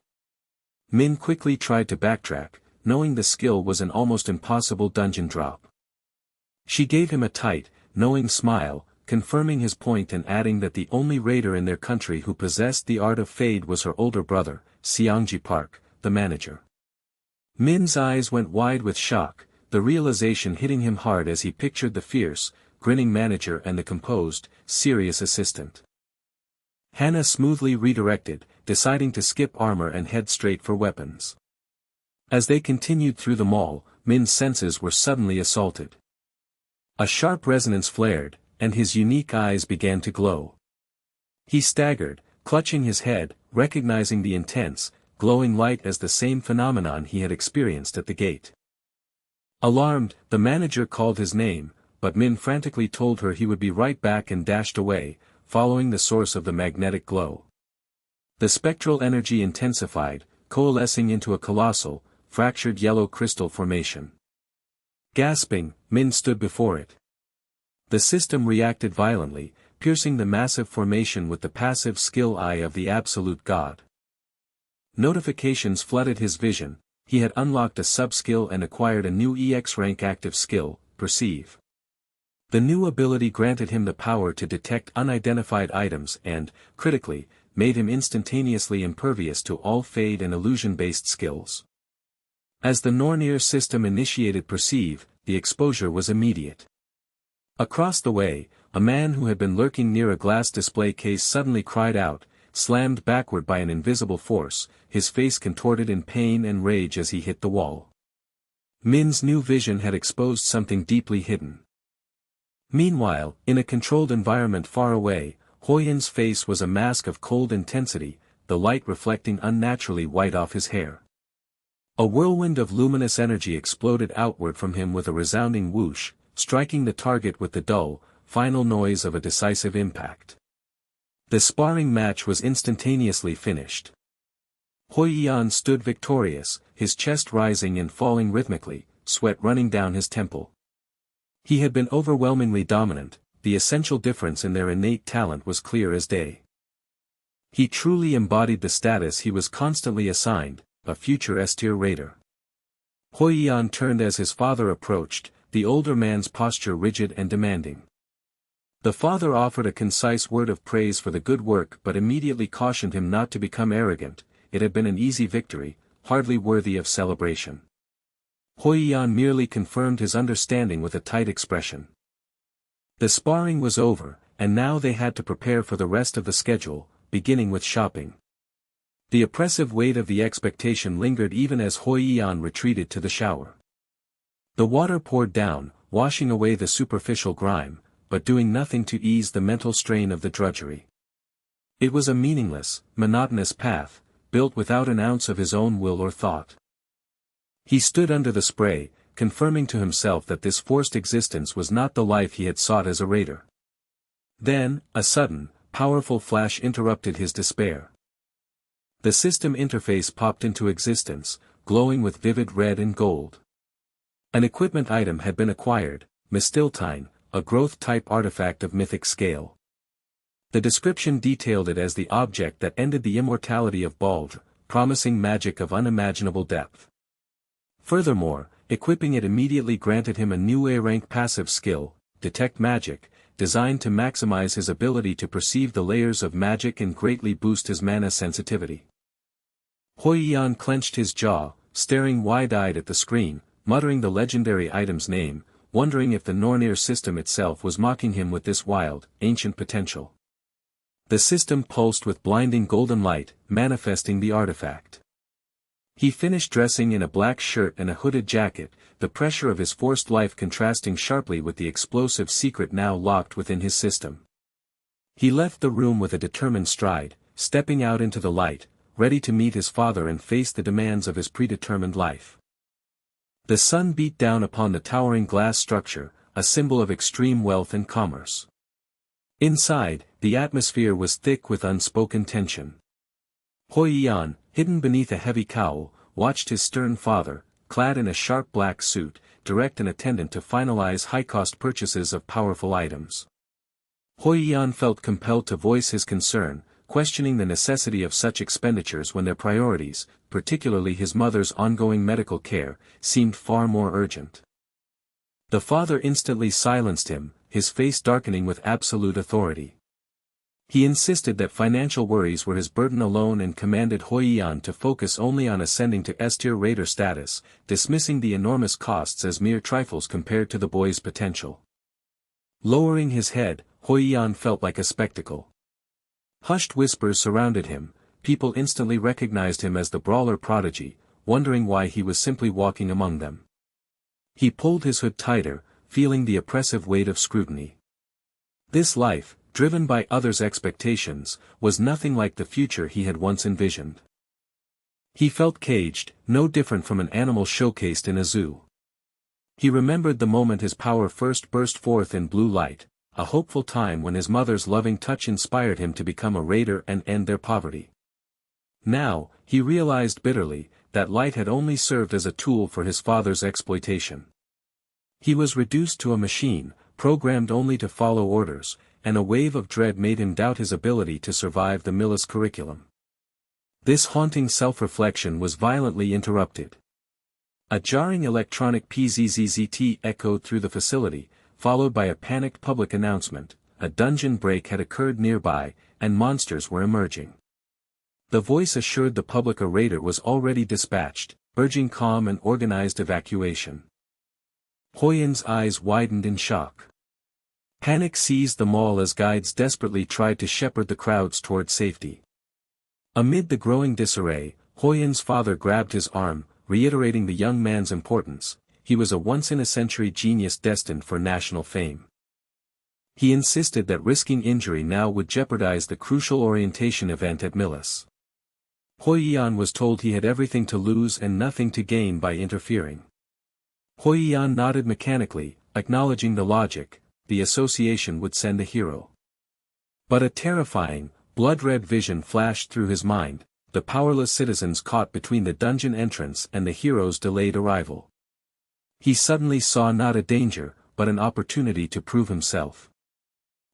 Min quickly tried to backtrack, knowing the skill was an almost impossible dungeon drop. She gave him a tight, knowing smile, confirming his point and adding that the only raider in their country who possessed the art of Fade was her older brother, Seongji Park, the manager. Min's eyes went wide with shock, the realization hitting him hard as he pictured the fierce, grinning manager and the composed, serious assistant. Hannah smoothly redirected, deciding to skip armor and head straight for weapons. As they continued through the mall, Min's senses were suddenly assaulted. A sharp resonance flared, and his unique eyes began to glow. He staggered, clutching his head, recognizing the intense, glowing light as the same phenomenon he had experienced at the gate. Alarmed, the manager called his name, but Min frantically told her he would be right back and dashed away, following the source of the magnetic glow. The spectral energy intensified, coalescing into a colossal, fractured yellow crystal formation. Gasping, Min stood before it. The system reacted violently, piercing the massive formation with the passive skill eye of the absolute god. Notifications flooded his vision. He had unlocked a sub-skill and acquired a new EX rank active skill, Perceive. The new ability granted him the power to detect unidentified items and, critically, made him instantaneously impervious to all fade and illusion-based skills. As the Nornir system initiated Perceive, the exposure was immediate. Across the way, a man who had been lurking near a glass display case suddenly cried out, slammed backward by an invisible force, his face contorted in pain and rage as he hit the wall. Min's new vision had exposed something deeply hidden. Meanwhile, in a controlled environment far away, Hoyin's face was a mask of cold intensity, the light reflecting unnaturally white off his hair. A whirlwind of luminous energy exploded outward from him with a resounding whoosh, striking the target with the dull, final noise of a decisive impact. The sparring match was instantaneously finished. Hoyian stood victorious, his chest rising and falling rhythmically, sweat running down his temple. He had been overwhelmingly dominant, the essential difference in their innate talent was clear as day. He truly embodied the status he was constantly assigned, a future S-tier raider. Hoyian turned as his father approached, the older man's posture rigid and demanding. The father offered a concise word of praise for the good work but immediately cautioned him not to become arrogant. It had been an easy victory, hardly worthy of celebration. Hoyian merely confirmed his understanding with a tight expression. The sparring was over, and now they had to prepare for the rest of the schedule, beginning with shopping. The oppressive weight of the expectation lingered even as Hoyian retreated to the shower. The water poured down, washing away the superficial grime, but doing nothing to ease the mental strain of the drudgery. It was a meaningless, monotonous path, built without an ounce of his own will or thought. He stood under the spray, confirming to himself that this forced existence was not the life he had sought as a raider. Then, a sudden, powerful flash interrupted his despair. The system interface popped into existence, glowing with vivid red and gold. An equipment item had been acquired, Mistiltine, a growth-type artifact of mythic scale. The description detailed it as the object that ended the immortality of Baldr, promising magic of unimaginable depth. Furthermore, equipping it immediately granted him a new A-rank passive skill, Detect Magic, designed to maximize his ability to perceive the layers of magic and greatly boost his mana sensitivity. Hoi Yan clenched his jaw, staring wide-eyed at the screen, muttering the legendary item's name, wondering if the Nornir system itself was mocking him with this wild, ancient potential. The system pulsed with blinding golden light, manifesting the artifact. He finished dressing in a black shirt and a hooded jacket, the pressure of his forced life contrasting sharply with the explosive secret now locked within his system. He left the room with a determined stride, stepping out into the light, ready to meet his father and face the demands of his predetermined life. The sun beat down upon the towering glass structure, a symbol of extreme wealth and commerce. Inside, the atmosphere was thick with unspoken tension. Hoi Yan, hidden beneath a heavy cowl, watched his stern father, clad in a sharp black suit, direct an attendant to finalize high-cost purchases of powerful items. Hoi Yan felt compelled to voice his concern, questioning the necessity of such expenditures when their priorities, particularly his mother's ongoing medical care, seemed far more urgent. The father instantly silenced him, his face darkening with absolute authority. He insisted that financial worries were his burden alone and commanded Hoi Yan to focus only on ascending to S-tier raider status, dismissing the enormous costs as mere trifles compared to the boy's potential. Lowering his head, Hoi Yan felt like a spectacle. Hushed whispers surrounded him, people instantly recognized him as the brawler prodigy, wondering why he was simply walking among them. He pulled his hood tighter, feeling the oppressive weight of scrutiny. This life, driven by others' expectations, was nothing like the future he had once envisioned. He felt caged, no different from an animal showcased in a zoo. He remembered the moment his power first burst forth in blue light, a hopeful time when his mother's loving touch inspired him to become a raider and end their poverty. Now, he realized bitterly, that light had only served as a tool for his father's exploitation. He was reduced to a machine, programmed only to follow orders, and a wave of dread made him doubt his ability to survive the Millis curriculum. This haunting self-reflection was violently interrupted. A jarring electronic pzzzt echoed through the facility, followed by a panicked public announcement: a dungeon break had occurred nearby, and monsters were emerging. The voice assured the public a raider was already dispatched, urging calm and organized evacuation. Hoi Yan's eyes widened in shock. Panic seized them all as guides desperately tried to shepherd the crowds toward safety. Amid the growing disarray, Hoi Yan's father grabbed his arm, reiterating the young man's importance. He was a once-in-a-century genius destined for national fame. He insisted that risking injury now would jeopardize the crucial orientation event at Millis. Hoi Yan was told he had everything to lose and nothing to gain by interfering. Hoi Yan nodded mechanically, acknowledging the logic: the association would send a hero. But a terrifying, blood-red vision flashed through his mind: the powerless citizens caught between the dungeon entrance and the hero's delayed arrival. He suddenly saw not a danger, but an opportunity to prove himself.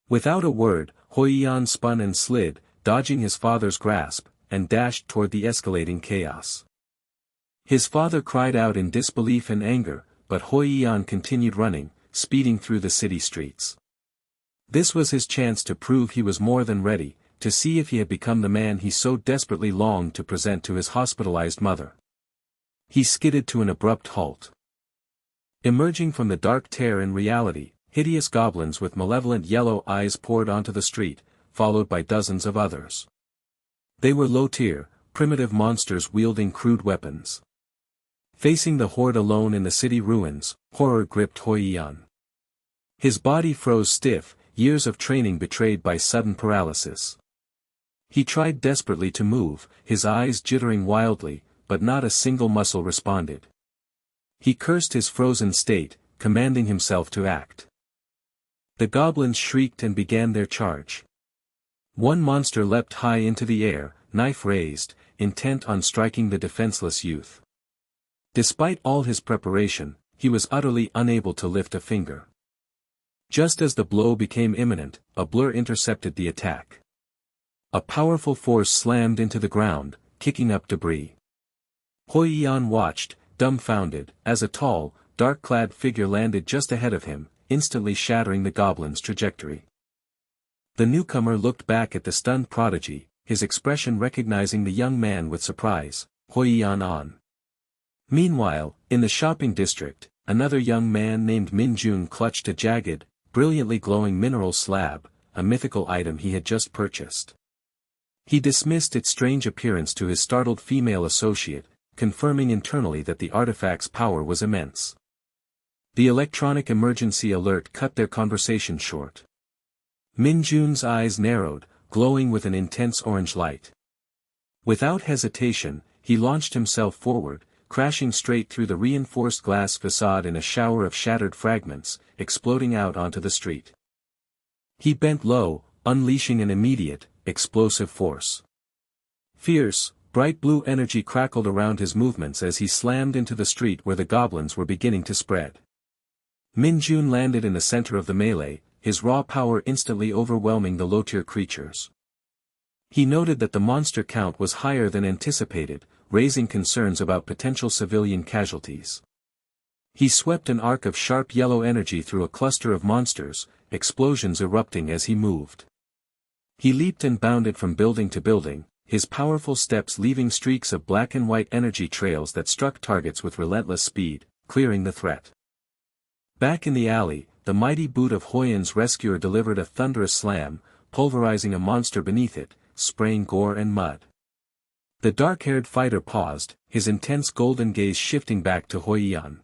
Without a word, Hoi Yan spun and slid, dodging his father's grasp, and dashed toward the escalating chaos. His father cried out in disbelief and anger, but Hoi Yan continued running, speeding through the city streets. This was his chance to prove he was more than ready, to see if he had become the man he so desperately longed to present to his hospitalized mother. He skidded to an abrupt halt. Emerging from the dark tear in reality, hideous goblins with malevolent yellow eyes poured onto the street, followed by dozens of others. They were low-tier, primitive monsters wielding crude weapons. Facing the horde alone in the city ruins, horror gripped Hoi Yan. His body froze stiff, years of training betrayed by sudden paralysis. He tried desperately to move, his eyes jittering wildly, but not a single muscle responded. He cursed his frozen state, commanding himself to act. The goblins shrieked and began their charge. One monster leapt high into the air, knife raised, intent on striking the defenseless youth. Despite all his preparation, he was utterly unable to lift a finger. Just as the blow became imminent, a blur intercepted the attack. A powerful force slammed into the ground, kicking up debris. Hoi Yan watched, dumbfounded, as a tall, dark-clad figure landed just ahead of him, instantly shattering the goblin's trajectory. The newcomer looked back at the stunned prodigy, his expression recognizing the young man with surprise, Huiyan An. Meanwhile, in the shopping district, another young man named Min Jun clutched a jagged, brilliantly glowing mineral slab, a mythical item he had just purchased. He dismissed its strange appearance to his startled female associate, confirming internally that the artifact's power was immense. The electronic emergency alert cut their conversation short. Min Jun's eyes narrowed, glowing with an intense orange light. Without hesitation, he launched himself forward, crashing straight through the reinforced glass facade in a shower of shattered fragments, exploding out onto the street. He bent low, unleashing an immediate, explosive force. Fierce, bright blue energy crackled around his movements as he slammed into the street where the goblins were beginning to spread. Min Jun landed in the center of the melee, his raw power instantly overwhelming the low-tier creatures. He noted that the monster count was higher than anticipated, raising concerns about potential civilian casualties. He swept an arc of sharp yellow energy through a cluster of monsters, explosions erupting as he moved. He leaped and bounded from building to building, his powerful steps leaving streaks of black and white energy trails that struck targets with relentless speed, clearing the threat. Back in the alley, the mighty boot of Huiyan's rescuer delivered a thunderous slam, pulverizing a monster beneath it, spraying gore and mud. The dark-haired fighter paused, his intense golden gaze shifting back to Huiyan.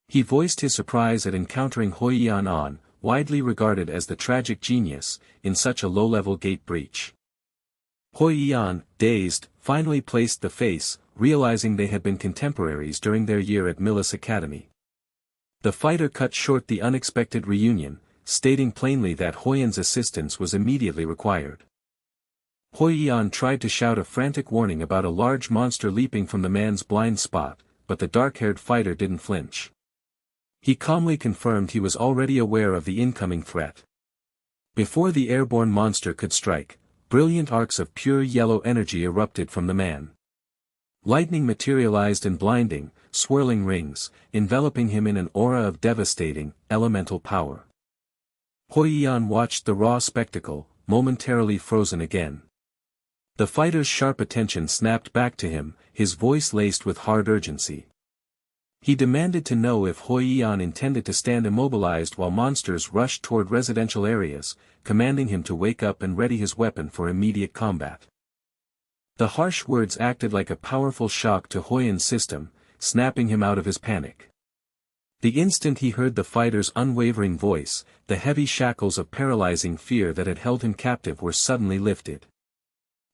He voiced his surprise at encountering Huiyan An, widely regarded as the tragic genius, in such a low-level gate breach. Huiyan, dazed, finally placed the face, realizing they had been contemporaries during their year at Millis Academy. The fighter cut short the unexpected reunion, stating plainly that Huiyan's assistance was immediately required. Huiyan tried to shout a frantic warning about a large monster leaping from the man's blind spot, but the dark-haired fighter didn't flinch. He calmly confirmed he was already aware of the incoming threat. Before the airborne monster could strike, brilliant arcs of pure yellow energy erupted from the man. Lightning materialized in blinding, swirling rings, enveloping him in an aura of devastating, elemental power. Huiyan watched the raw spectacle, momentarily frozen again. The fighter's sharp attention snapped back to him, his voice laced with hard urgency. He demanded to know if Huiyan intended to stand immobilized while monsters rushed toward residential areas, commanding him to wake up and ready his weapon for immediate combat. The harsh words acted like a powerful shock to Huiyan's system, snapping him out of his panic. The instant he heard the fighter's unwavering voice, the heavy shackles of paralyzing fear that had held him captive were suddenly lifted.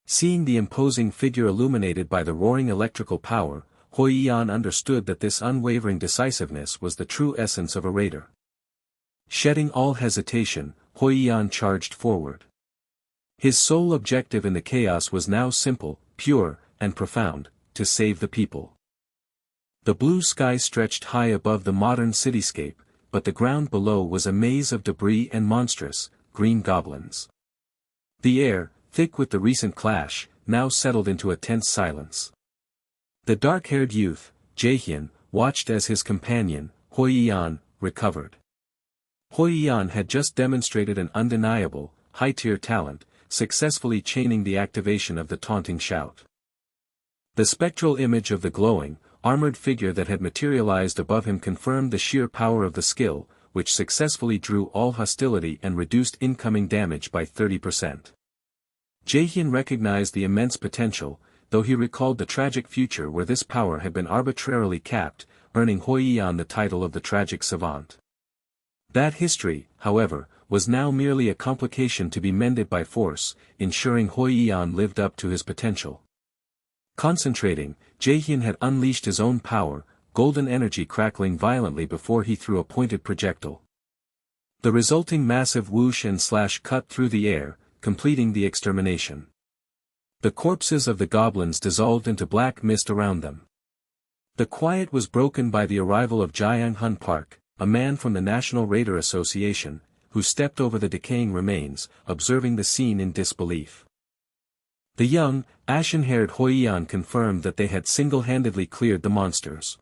Seeing the imposing figure illuminated by the roaring electrical power, Huiyan understood that this unwavering decisiveness was the true essence of a raider. Shedding all hesitation, Huiyan charged forward. His sole objective in the chaos was now simple, pure, and profound: to save the people. The blue sky stretched high above the modern cityscape, but the ground below was a maze of debris and monstrous, green goblins. The air, thick with the recent clash, now settled into a tense silence. The dark-haired youth, Jaehyun, watched as his companion, Huiyan, recovered. Huiyan had just demonstrated an undeniable, high-tier talent, successfully chaining the activation of the taunting shout. The spectral image of the glowing, armored figure that had materialized above him confirmed the sheer power of the skill, which successfully drew all hostility and reduced incoming damage by 30%. Jaehyun recognized the immense potential, though he recalled the tragic future where this power had been arbitrarily capped, earning Huiyan the title of the tragic savant. That history, however, was now merely a complication to be mended by force, ensuring Huiyan lived up to his potential. Concentrating, Jaehyun had unleashed his own power, golden energy crackling violently before he threw a pointed projectile. The resulting massive whoosh and slash cut through the air, completing the extermination. The corpses of the goblins dissolved into black mist around them. The quiet was broken by the arrival of Jiang-hun Park, a man from the National Raider Association, who stepped over the decaying remains, observing the scene in disbelief. The young, ashen-haired Huiyan confirmed that they had single-handedly cleared the monsters.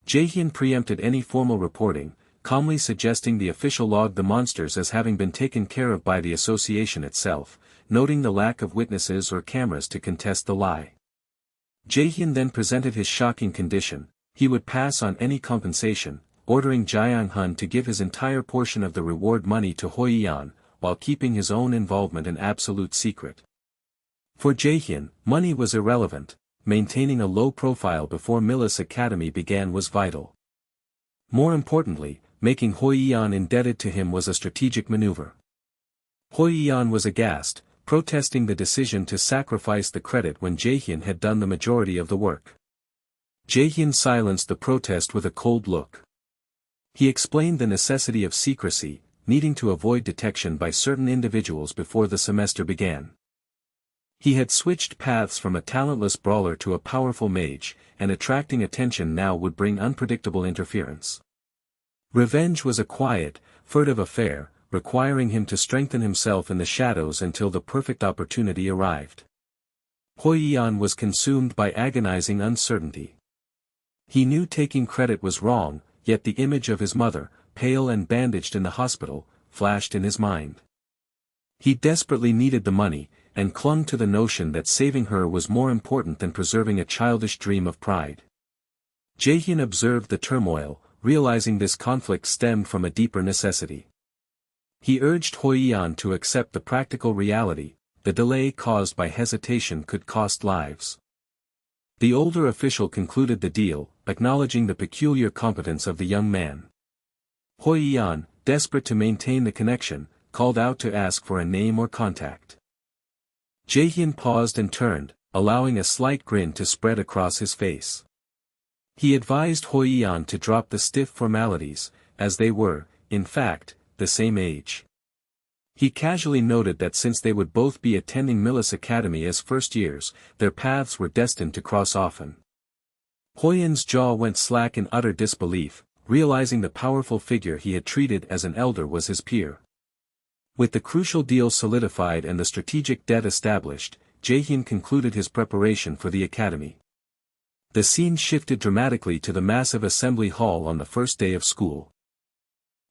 Jaehyun preempted any formal reporting, calmly suggesting the official log the monsters as having been taken care of by the association itself, noting the lack of witnesses or cameras to contest the lie. Jaehyun then presented his shocking condition: he would pass on any compensation, ordering Jae-hun to give his entire portion of the reward money to Hoi-yeon, while keeping his own involvement an absolute secret. For Jaehyun, money was irrelevant. Maintaining a low profile before Millis Academy began was vital. More importantly, making Hoi-yeon indebted to him was a strategic maneuver. Hoi-yeon was aghast, protesting the decision to sacrifice the credit when Jaehyun had done the majority of the work. Jaehyun silenced the protest with a cold look. He explained the necessity of secrecy, needing to avoid detection by certain individuals before the semester began. He had switched paths from a talentless brawler to a powerful mage, and attracting attention now would bring unpredictable interference. Revenge was a quiet, furtive affair, requiring him to strengthen himself in the shadows until the perfect opportunity arrived. Hoi-yeon was consumed by agonizing uncertainty. He knew taking credit was wrong, yet the image of his mother, pale and bandaged in the hospital, flashed in his mind. He desperately needed the money, and clung to the notion that saving her was more important than preserving a childish dream of pride. Jaehyun observed the turmoil, realizing this conflict stemmed from a deeper necessity. He urged Hoi-yeon to accept the practical reality: the delay caused by hesitation could cost lives. The older official concluded the deal, acknowledging the peculiar competence of the young man. Hoi-yeon, desperate to maintain the connection, called out to ask for a name or contact. Jaehyun paused and turned, allowing a slight grin to spread across his face. He advised Hoi-yeon to drop the stiff formalities, as they were, in fact, the same age. He casually noted that since they would both be attending Millis Academy as first years, their paths were destined to cross often. Hoi-yeon's jaw went slack in utter disbelief, realizing the powerful figure he had treated as an elder was his peer. With the crucial deal solidified and the strategic debt established, Jaehyun concluded his preparation for the academy. The scene shifted dramatically to the massive assembly hall on the first day of school.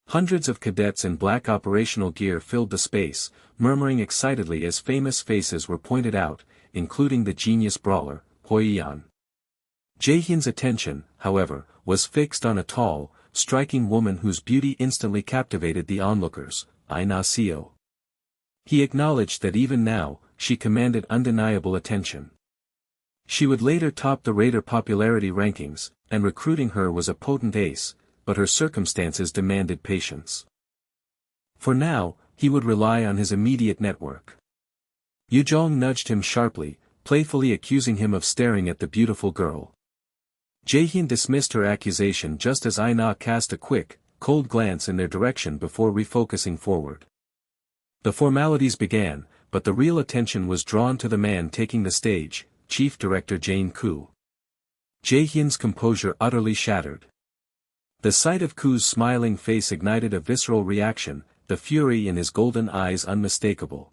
Hundreds of cadets in black operational gear filled the space, murmuring excitedly as famous faces were pointed out, including the genius brawler, Hoi-yeon. Jaehyun's attention, however, was fixed on a tall, striking woman whose beauty instantly captivated the onlookers, Ina Seo. He acknowledged that even now, she commanded undeniable attention. She would later top the Raider popularity rankings, and recruiting her was a potent ace, but her circumstances demanded patience. For now, he would rely on his immediate network. Yujong nudged him sharply, playfully accusing him of staring at the beautiful girl. Jaehyun dismissed her accusation just as Ina cast a quick, cold glance in their direction before refocusing forward. The formalities began, but the real attention was drawn to the man taking the stage, Chief Director Jane Koo. Jaehyun's composure utterly shattered. The sight of Koo's smiling face ignited a visceral reaction, the fury in his golden eyes unmistakable.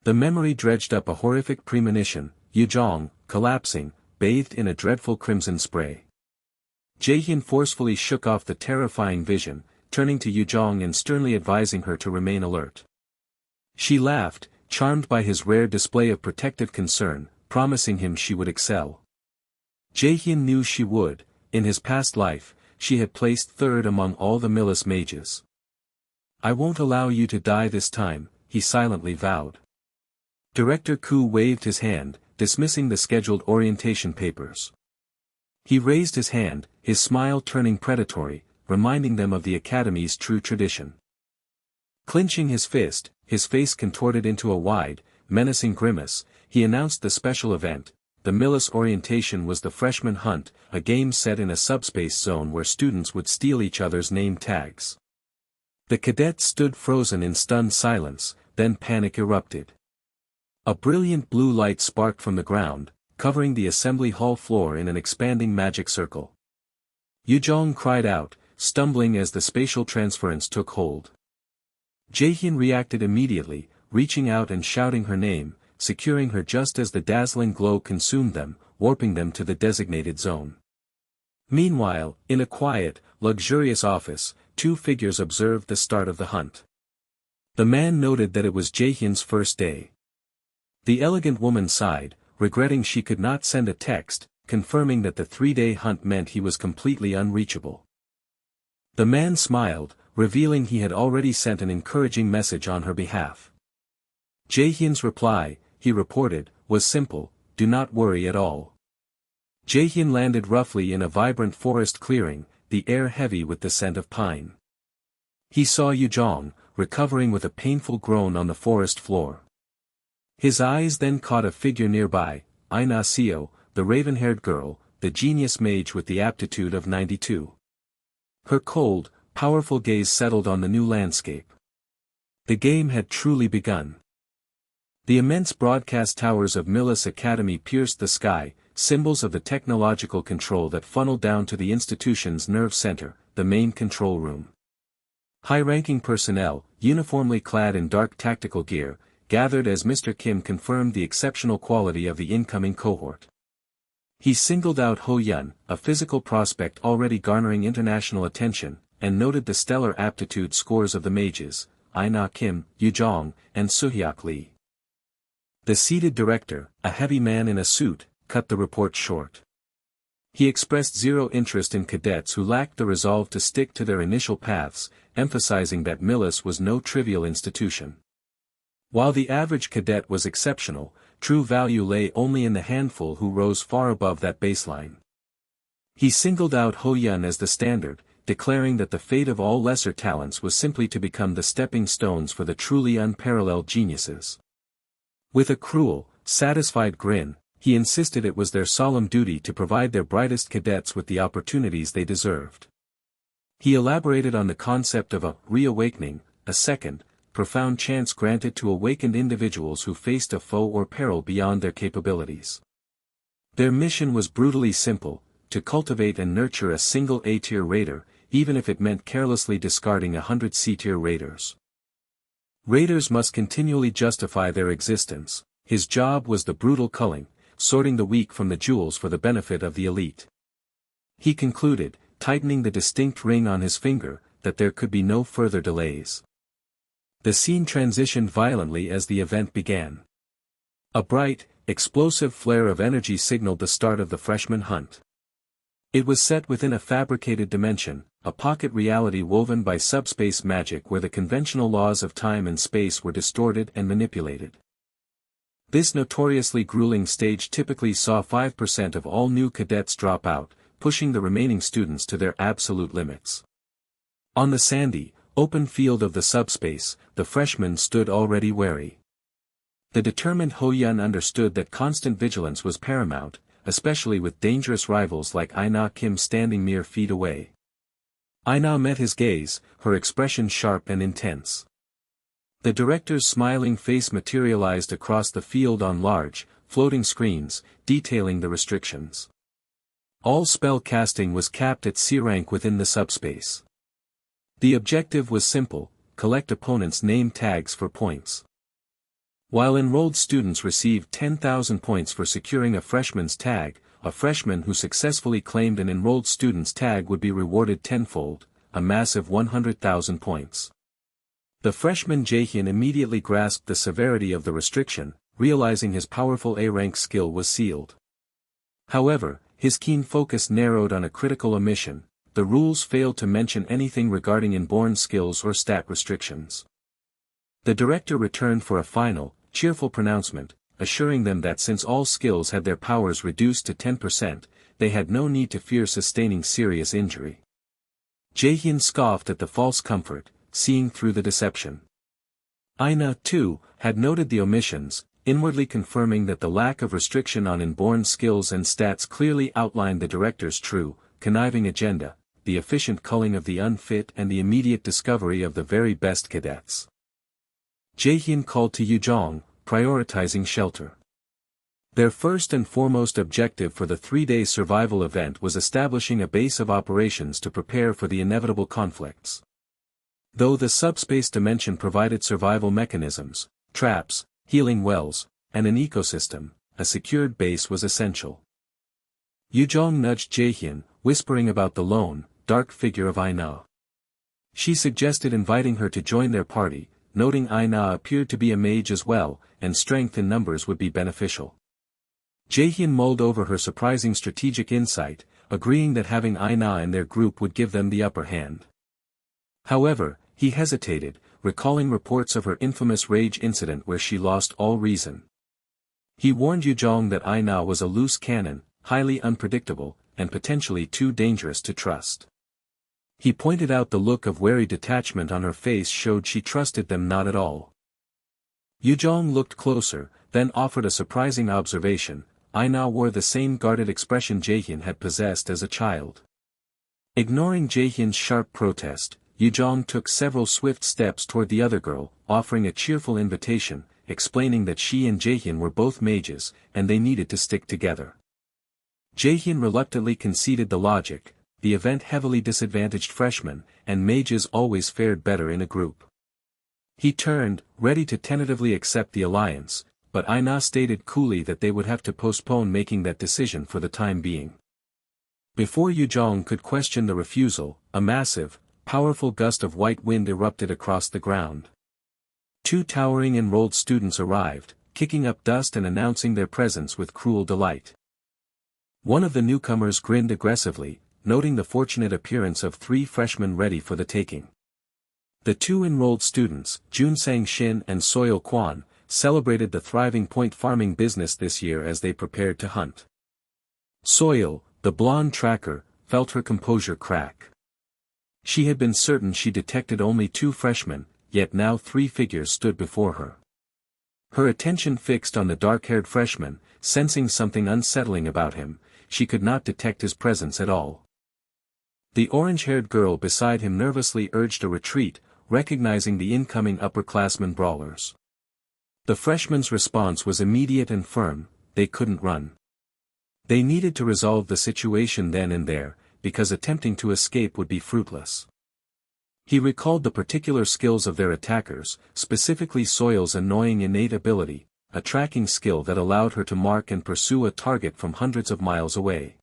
The memory dredged up a horrific premonition: Yujong, collapsing, bathed in a dreadful crimson spray. Jaehyun forcefully shook off the terrifying vision, turning to Yujong and sternly advising her to remain alert. She laughed, charmed by his rare display of protective concern, promising him she would excel. Jaehyun knew she would. In his past life, she had placed third among all the Millis mages. "I won't allow you to die this time," he silently vowed. Director Koo waved his hand, dismissing the scheduled orientation papers. He raised his hand, his smile turning predatory, reminding them of the academy's true tradition. Clenching his fist, his face contorted into a wide, menacing grimace, he announced the special event. The Millis orientation was the freshman hunt, a game set in a subspace zone where students would steal each other's name tags. The cadets stood frozen in stunned silence, then panic erupted. A brilliant blue light sparked from the ground, covering the assembly hall floor in an expanding magic circle. Yujong cried out, stumbling as the spatial transference took hold. Jaehyun reacted immediately, reaching out and shouting her name, securing her just as the dazzling glow consumed them, warping them to the designated zone. Meanwhile, in a quiet, luxurious office, two figures observed the start of the hunt. The man noted that it was Jaehyun's first day. The elegant woman sighed, regretting she could not send a text, confirming that the 3-day hunt meant he was completely unreachable. The man smiled, revealing he had already sent an encouraging message on her behalf. Jaehyun's reply, he reported, was simple: do not worry at all. Jaehyun landed roughly in a vibrant forest clearing, the air heavy with the scent of pine. He saw Yujong, recovering with a painful groan on the forest floor. His eyes then caught a figure nearby, Aina Seo, the raven-haired girl, the genius mage with the aptitude of 92. Her cold, powerful gaze settled on the new landscape. The game had truly begun. The immense broadcast towers of Millis Academy pierced the sky, symbols of the technological control that funneled down to the institution's nerve center, the main control room. High-ranking personnel, uniformly clad in dark tactical gear, gathered as Mr. Kim confirmed the exceptional quality of the incoming cohort. He singled out Ho Yun, a physical prospect already garnering international attention, and noted the stellar aptitude scores of the mages, Aina Kim, Yujong, and Suhyok Lee. The seated director, a heavy man in a suit, cut the report short. He expressed zero interest in cadets who lacked the resolve to stick to their initial paths, emphasizing that Millis was no trivial institution. While the average cadet was exceptional, true value lay only in the handful who rose far above that baseline. He singled out Ho Yun as the standard, declaring that the fate of all lesser talents was simply to become the stepping stones for the truly unparalleled geniuses. With a cruel, satisfied grin, he insisted it was their solemn duty to provide their brightest cadets with the opportunities they deserved. He elaborated on the concept of a reawakening, a second, profound chance granted to awakened individuals who faced a foe or peril beyond their capabilities. Their mission was brutally simple: to cultivate and nurture a single A-tier raider, even if it meant carelessly discarding 100 C-tier raiders. Raiders must continually justify their existence. His job was the brutal culling, sorting the weak from the jewels for the benefit of the elite. He concluded, tightening the distinct ring on his finger, that there could be no further delays. The scene transitioned violently as the event began. A bright, explosive flare of energy signaled the start of the freshman hunt. It was set within a fabricated dimension, a pocket reality woven by subspace magic where the conventional laws of time and space were distorted and manipulated. This notoriously grueling stage typically saw 5% of all new cadets drop out, pushing the remaining students to their absolute limits. On the sandy, open field of the subspace, the freshmen stood already wary. The determined Ho Yun understood that constant vigilance was paramount, especially with dangerous rivals like Aina Kim standing mere feet away. Aina met his gaze, her expression sharp and intense. The director's smiling face materialized across the field on large, floating screens, detailing the restrictions. All spell casting was capped at C rank within the subspace. The objective was simple: collect opponents' name tags for points. While enrolled students received 10,000 points for securing a freshman's tag, a freshman who successfully claimed an enrolled student's tag would be rewarded tenfold, a massive 100,000 points. The freshman Jaehyun immediately grasped the severity of the restriction, realizing his powerful A-rank skill was sealed. However, his keen focus narrowed on a critical omission: the rules failed to mention anything regarding inborn skills or stat restrictions. The director returned for a final, cheerful pronouncement, assuring them that since all skills had their powers reduced to 10%, they had no need to fear sustaining serious injury. Jaehyun scoffed at the false comfort, seeing through the deception. Aina, too, had noted the omissions, inwardly confirming that the lack of restriction on inborn skills and stats clearly outlined the director's true, conniving agenda: the efficient culling of the unfit and the immediate discovery of the very best cadets. Jaehyun called to Yujong, prioritizing shelter. Their first and foremost objective for the 3-day survival event was establishing a base of operations to prepare for the inevitable conflicts. Though the subspace dimension provided survival mechanisms, traps, healing wells, and an ecosystem, a secured base was essential. Yujong nudged Jaehyun, whispering about the lone, dark figure of Aina. She suggested inviting her to join their party, noting Aina appeared to be a mage as well, and strength in numbers would be beneficial. Jaehyun mulled over her surprising strategic insight, agreeing that having Aina in their group would give them the upper hand. However, he hesitated, recalling reports of her infamous rage incident where she lost all reason. He warned Yujong that Aina was a loose cannon, highly unpredictable, and potentially too dangerous to trust. He pointed out the look of wary detachment on her face showed she trusted them not at all. Yujong looked closer, then offered a surprising observation: Aina wore the same guarded expression Jaehyun had possessed as a child. Ignoring Jaehyun's sharp protest, Yujong took several swift steps toward the other girl, offering a cheerful invitation, explaining that she and Jaehyun were both mages, and they needed to stick together. Jaehyun reluctantly conceded the logic: the event heavily disadvantaged freshmen, and mages always fared better in a group. He turned, ready to tentatively accept the alliance, but Aina stated coolly that they would have to postpone making that decision for the time being. Before Yujong could question the refusal, a massive, powerful gust of white wind erupted across the ground. 2 towering enrolled students arrived, kicking up dust and announcing their presence with cruel delight. One of the newcomers grinned aggressively, noting the fortunate appearance of 3 freshmen ready for the taking. The 2 enrolled students, Jun Sang-shin and Soil Kwan, celebrated the thriving point farming business this year as they prepared to hunt. Soil, the blonde tracker, felt her composure crack. She had been certain she detected only 2 freshmen, yet now 3 figures stood before her. Her attention fixed on the dark-haired freshman, sensing something unsettling about him, she could not detect his presence at all. The orange-haired girl beside him nervously urged a retreat, recognizing the incoming upperclassmen brawlers. The freshman's response was immediate and firm: they couldn't run. They needed to resolve the situation then and there, because attempting to escape would be fruitless. He recalled the particular skills of their attackers, specifically Soil's annoying innate ability, a tracking skill that allowed her to mark and pursue a target from hundreds of miles away.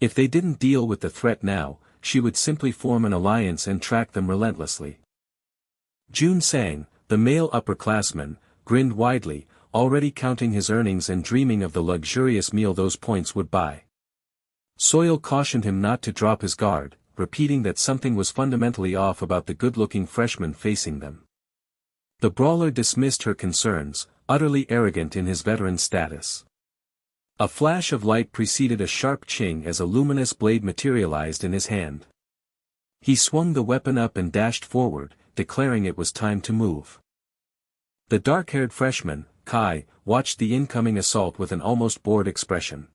If they didn't deal with the threat now, she would simply form an alliance and track them relentlessly. Jun Sang, the male upperclassman, grinned widely, already counting his earnings and dreaming of the luxurious meal those points would buy. Soil cautioned him not to drop his guard, repeating that something was fundamentally off about the good-looking freshman facing them. The brawler dismissed her concerns, utterly arrogant in his veteran status. A flash of light preceded a sharp ching as a luminous blade materialized in his hand. He swung the weapon up and dashed forward, declaring it was time to move. The dark-haired freshman, Kai, watched the incoming assault with an almost bored expression.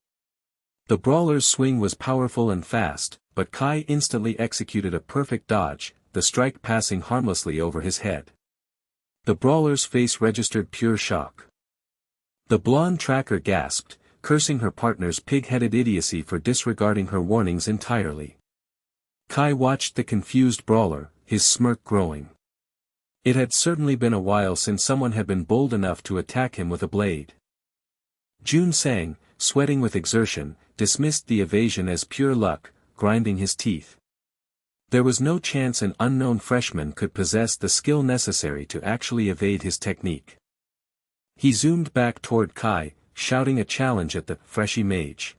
The brawler's swing was powerful and fast, but Kai instantly executed a perfect dodge, the strike passing harmlessly over his head. The brawler's face registered pure shock. The blonde tracker gasped, cursing her partner's pig-headed idiocy for disregarding her warnings entirely. Kai watched the confused brawler, his smirk growing. It had certainly been a while since someone had been bold enough to attack him with a blade. Jun Sang, sweating with exertion, dismissed the evasion as pure luck, grinding his teeth. There was no chance an unknown freshman could possess the skill necessary to actually evade his technique. He zoomed back toward Kai, shouting a challenge at the freshy mage.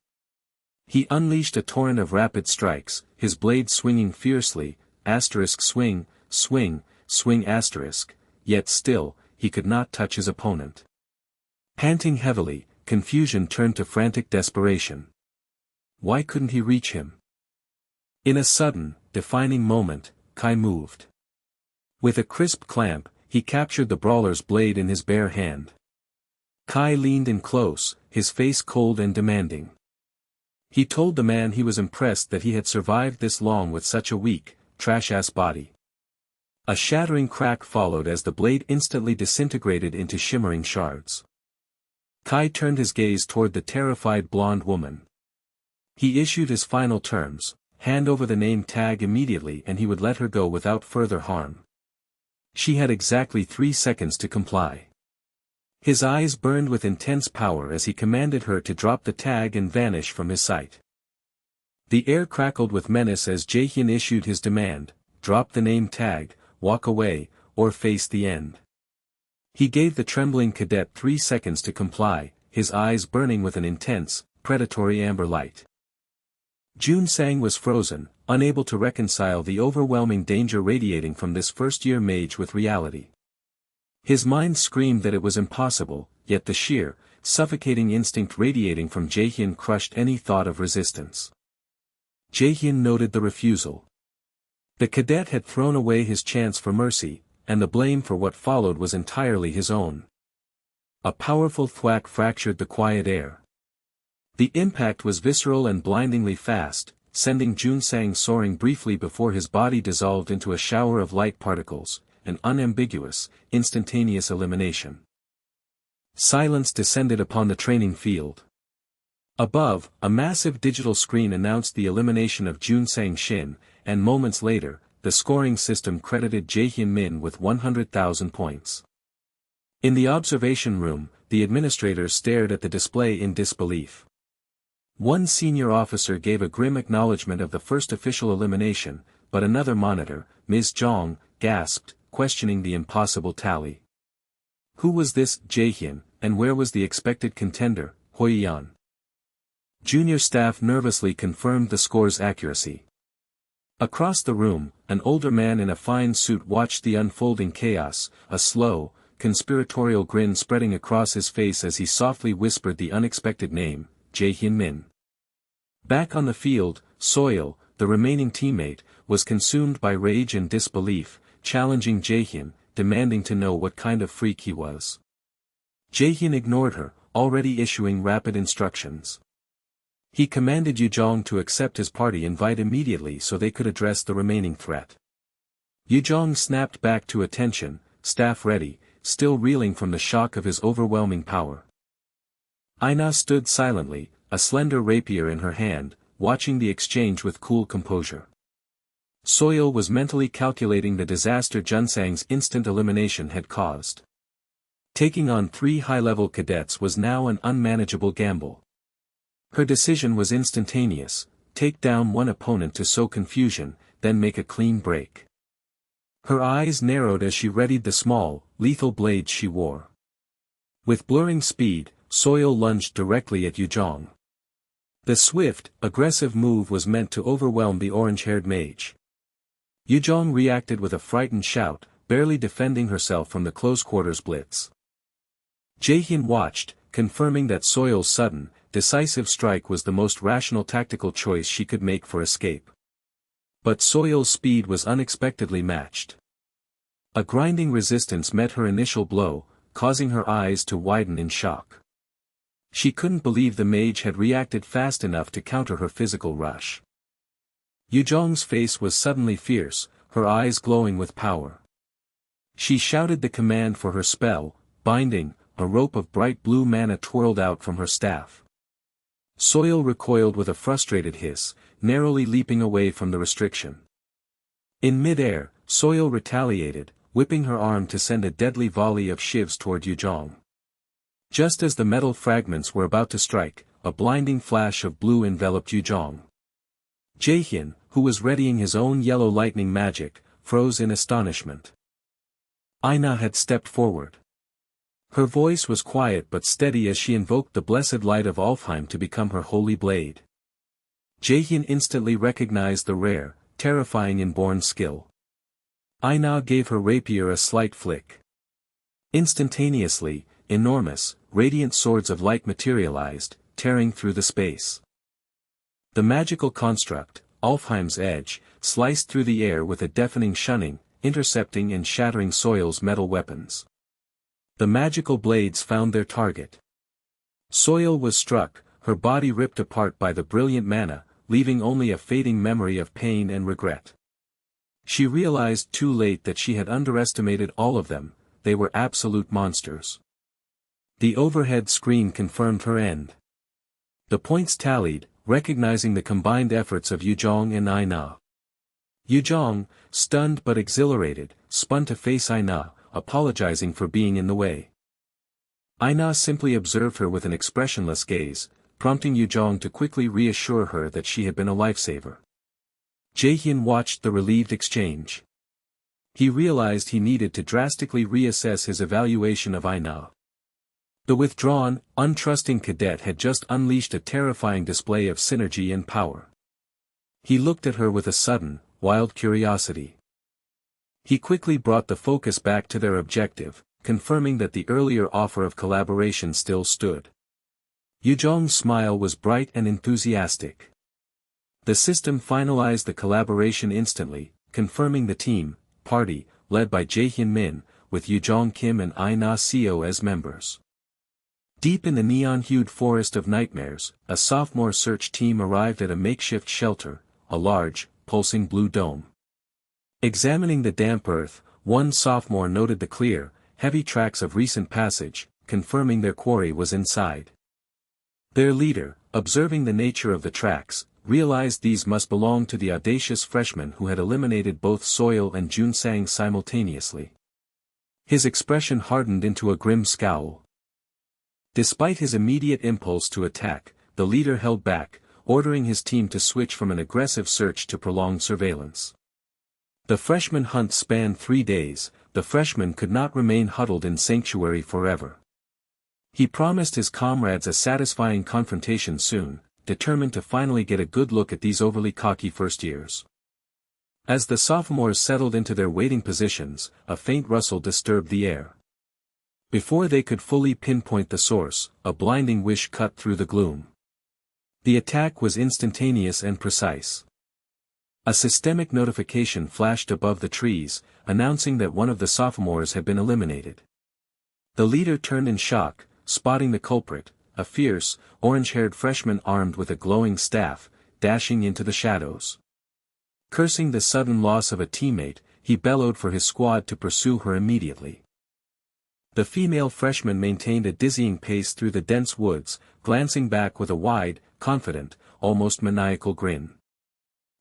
He unleashed a torrent of rapid strikes, his blade swinging fiercely, swing, swing, swing *, yet still, he could not touch his opponent. Panting heavily, confusion turned to frantic desperation. Why couldn't he reach him? In a sudden, defining moment, Kai moved. With a crisp clamp, he captured the brawler's blade in his bare hand. Kai leaned in close, his face cold and demanding. He told the man he was impressed that he had survived this long with such a weak, trash-ass body. A shattering crack followed as the blade instantly disintegrated into shimmering shards. Kai turned his gaze toward the terrified blonde woman. He issued his final terms: hand over the name tag immediately and he would let her go without further harm. She had exactly 3 seconds to comply. His eyes burned with intense power as he commanded her to drop the tag and vanish from his sight. The air crackled with menace as Jaehyun issued his demand: drop the name tag, walk away, or face the end. He gave the trembling cadet 3 seconds to comply, his eyes burning with an intense, predatory amber light. Jun Sang was frozen, unable to reconcile the overwhelming danger radiating from this first-year mage with reality. His mind screamed that it was impossible, yet the sheer, suffocating instinct radiating from Jaehyun crushed any thought of resistance. Jaehyun noted the refusal. The cadet had thrown away his chance for mercy, and the blame for what followed was entirely his own. A powerful thwack fractured the quiet air. The impact was visceral and blindingly fast, sending Jun Sang soaring briefly before his body dissolved into a shower of light particles, an unambiguous, instantaneous elimination. Silence descended upon the training field. Above, a massive digital screen announced the elimination of Jun Sang Shin, and moments later, the scoring system credited Jaehyun Min with 100,000 points. In the observation room, the administrators stared at the display in disbelief. One senior officer gave a grim acknowledgement of the first official elimination, but another monitor, Ms. Zhang, gasped, questioning the impossible tally. Who was this Jaehyun, and where was the expected contender, Hoyan? Junior staff nervously confirmed the score's accuracy. Across the room, an older man in a fine suit watched the unfolding chaos, a slow, conspiratorial grin spreading across his face as he softly whispered the unexpected name, Jaehyun Min. Back on the field, Soil, the remaining teammate, was consumed by rage and disbelief, challenging Jaehyun, demanding to know what kind of freak he was. Jaehyun ignored her, already issuing rapid instructions. He commanded Yuzhong to accept his party invite immediately so they could address the remaining threat. Yuzhong snapped back to attention, staff ready, still reeling from the shock of his overwhelming power. Aina stood silently, a slender rapier in her hand, watching the exchange with cool composure. Soil was mentally calculating the disaster Junsang's instant elimination had caused. Taking on 3 high-level cadets was now an unmanageable gamble. Her decision was instantaneous: take down one opponent to sow confusion, then make a clean break. Her eyes narrowed as she readied the small, lethal blade she wore. With blurring speed, Soil lunged directly at Yuzhong. The swift, aggressive move was meant to overwhelm the orange-haired mage. Yuzhong reacted with a frightened shout, barely defending herself from the close-quarters blitz. Jaehyun watched, confirming that Soil's sudden, decisive strike was the most rational tactical choice she could make for escape. But Soil's speed was unexpectedly matched. A grinding resistance met her initial blow, causing her eyes to widen in shock. She couldn't believe the mage had reacted fast enough to counter her physical rush. Yuzhong's face was suddenly fierce, her eyes glowing with power. She shouted the command for her spell, binding, a rope of bright blue mana twirled out from her staff. Soil recoiled with a frustrated hiss, narrowly leaping away from the restriction. In mid-air, Soil retaliated, whipping her arm to send a deadly volley of shivs toward Yuzhong. Just as the metal fragments were about to strike, a blinding flash of blue enveloped Yuzhong. Jaehyun, who was readying his own yellow lightning magic, froze in astonishment. Aina had stepped forward. Her voice was quiet but steady as she invoked the blessed light of Alfheim to become her holy blade. Jaehyun instantly recognized the rare, terrifying inborn skill. Aina gave her rapier a slight flick. Instantaneously, enormous, radiant swords of light materialized, tearing through the space. The magical construct, Alfheim's edge, sliced through the air with a deafening shunning, intercepting and shattering Soil's metal weapons. The magical blades found their target. Soil was struck, her body ripped apart by the brilliant mana, leaving only a fading memory of pain and regret. She realized too late that she had underestimated all of them, they were absolute monsters. The overhead screen confirmed her end. The points tallied, recognizing the combined efforts of Yuzhong and Aina. Yuzhong, stunned but exhilarated, spun to face Aina, apologizing for being in the way. Aina simply observed her with an expressionless gaze, prompting Yuzhong to quickly reassure her that she had been a lifesaver. Jaehyun watched the relieved exchange. He realized he needed to drastically reassess his evaluation of Aina. The withdrawn, untrusting cadet had just unleashed a terrifying display of synergy and power. He looked at her with a sudden, wild curiosity. He quickly brought the focus back to their objective, confirming that the earlier offer of collaboration still stood. Yuzhong's smile was bright and enthusiastic. The system finalized the collaboration instantly, confirming the team, party, led by Jae-hyun Min, with Yuzhong Kim and Aina Seo as members. Deep in the neon-hued forest of nightmares, a sophomore search team arrived at a makeshift shelter, a large, pulsing blue dome. Examining the damp earth, one sophomore noted the clear, heavy tracks of recent passage, confirming their quarry was inside. Their leader, observing the nature of the tracks, realized these must belong to the audacious freshman who had eliminated both Soil and Junsang simultaneously. His expression hardened into a grim scowl. Despite his immediate impulse to attack, the leader held back, ordering his team to switch from an aggressive search to prolonged surveillance. The freshman hunt spanned 3 days. The freshman could not remain huddled in sanctuary forever. He promised his comrades a satisfying confrontation soon, determined to finally get a good look at these overly cocky first years. As the sophomores settled into their waiting positions, a faint rustle disturbed the air. Before they could fully pinpoint the source, a blinding wish cut through the gloom. The attack was instantaneous and precise. A systemic notification flashed above the trees, announcing that one of the sophomores had been eliminated. The leader turned in shock, spotting the culprit, a fierce, orange-haired freshman armed with a glowing staff, dashing into the shadows. Cursing the sudden loss of a teammate, he bellowed for his squad to pursue her immediately. The female freshman maintained a dizzying pace through the dense woods, glancing back with a wide, confident, almost maniacal grin.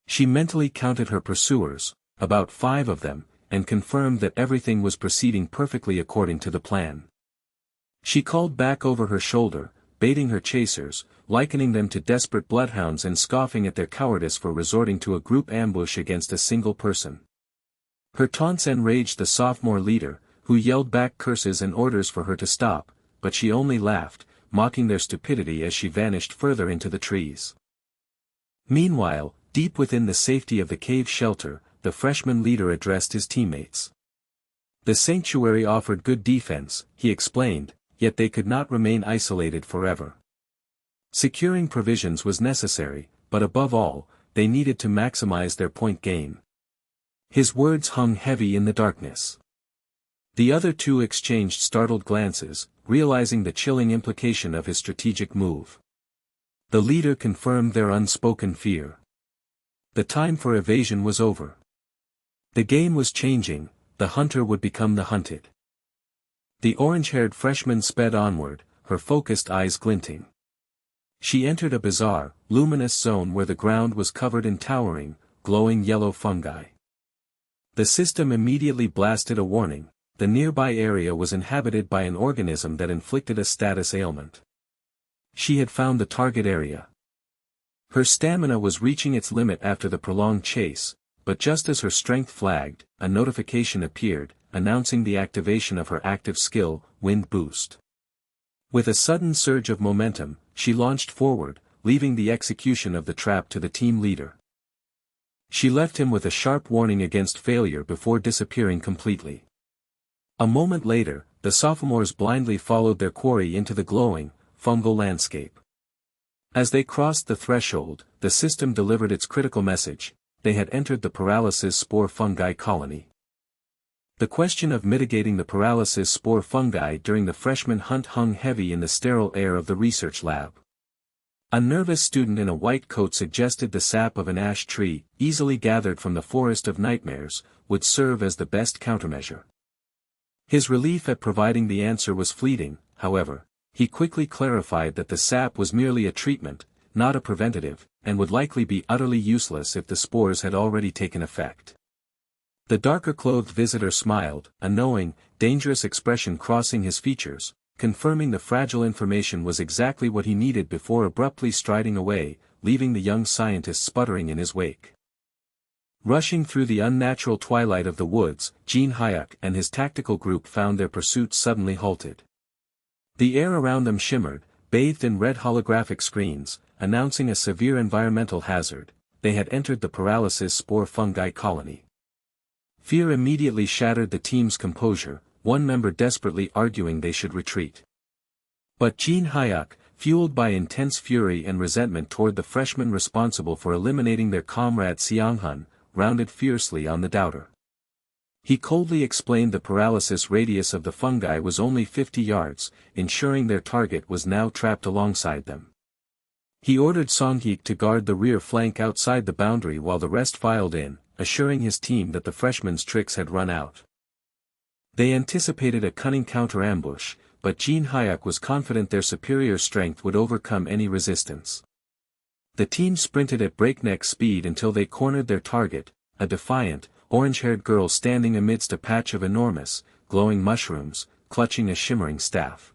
She mentally counted her pursuers, about 5 of them, and confirmed that everything was proceeding perfectly according to the plan. She called back over her shoulder, baiting her chasers, likening them to desperate bloodhounds and scoffing at their cowardice for resorting to a group ambush against a single person. Her taunts enraged the sophomore leader, who yelled back curses and orders for her to stop, but she only laughed, mocking their stupidity as she vanished further into the trees. Meanwhile, deep within the safety of the cave shelter, the freshman leader addressed his teammates. The sanctuary offered good defense, he explained, yet they could not remain isolated forever. Securing provisions was necessary, but above all, they needed to maximize their point gain. His words hung heavy in the darkness. The other 2 exchanged startled glances, realizing the chilling implication of his strategic move. The leader confirmed their unspoken fear. The time for evasion was over. The game was changing, the hunter would become the hunted. The orange-haired freshman sped onward, her focused eyes glinting. She entered a bizarre, luminous zone where the ground was covered in towering, glowing yellow fungi. The system immediately blasted a warning: the nearby area was inhabited by an organism that inflicted a status ailment. She had found the target area. Her stamina was reaching its limit after the prolonged chase, but just as her strength flagged, a notification appeared, announcing the activation of her active skill, Wind Boost. With a sudden surge of momentum, she launched forward, leaving the execution of the trap to the team leader. She left him with a sharp warning against failure before disappearing completely. A moment later, the sophomores blindly followed their quarry into the glowing, fungal landscape. As they crossed the threshold, the system delivered its critical message: they had entered the paralysis spore fungi colony. The question of mitigating the paralysis spore fungi during the freshman hunt hung heavy in the sterile air of the research lab. A nervous student in a white coat suggested the sap of an ash tree, easily gathered from the forest of nightmares, would serve as the best countermeasure. His relief at providing the answer was fleeting, however. He quickly clarified that the sap was merely a treatment, not a preventative, and would likely be utterly useless if the spores had already taken effect. The darker-clothed visitor smiled, a knowing, dangerous expression crossing his features, confirming the fragile information was exactly what he needed before abruptly striding away, leaving the young scientist sputtering in his wake. Rushing through the unnatural twilight of the woods, Jin Hyuk and his tactical group found their pursuit suddenly halted. The air around them shimmered, bathed in red holographic screens, announcing a severe environmental hazard. They had entered the paralysis spore fungi colony. Fear immediately shattered the team's composure, one member desperately arguing they should retreat. But Jin Hyuk, fueled by intense fury and resentment toward the freshman responsible for eliminating their comrade Seonghun, rounded fiercely on the doubter. He coldly explained the paralysis radius of the fungi was only 50 yards, ensuring their target was now trapped alongside them. He ordered Songhik to guard the rear flank outside the boundary while the rest filed in, assuring his team that the freshman's tricks had run out. They anticipated a cunning counter-ambush, but Jin Hyuk was confident their superior strength would overcome any resistance. The team sprinted at breakneck speed until they cornered their target, a defiant, orange-haired girl standing amidst a patch of enormous, glowing mushrooms, clutching a shimmering staff.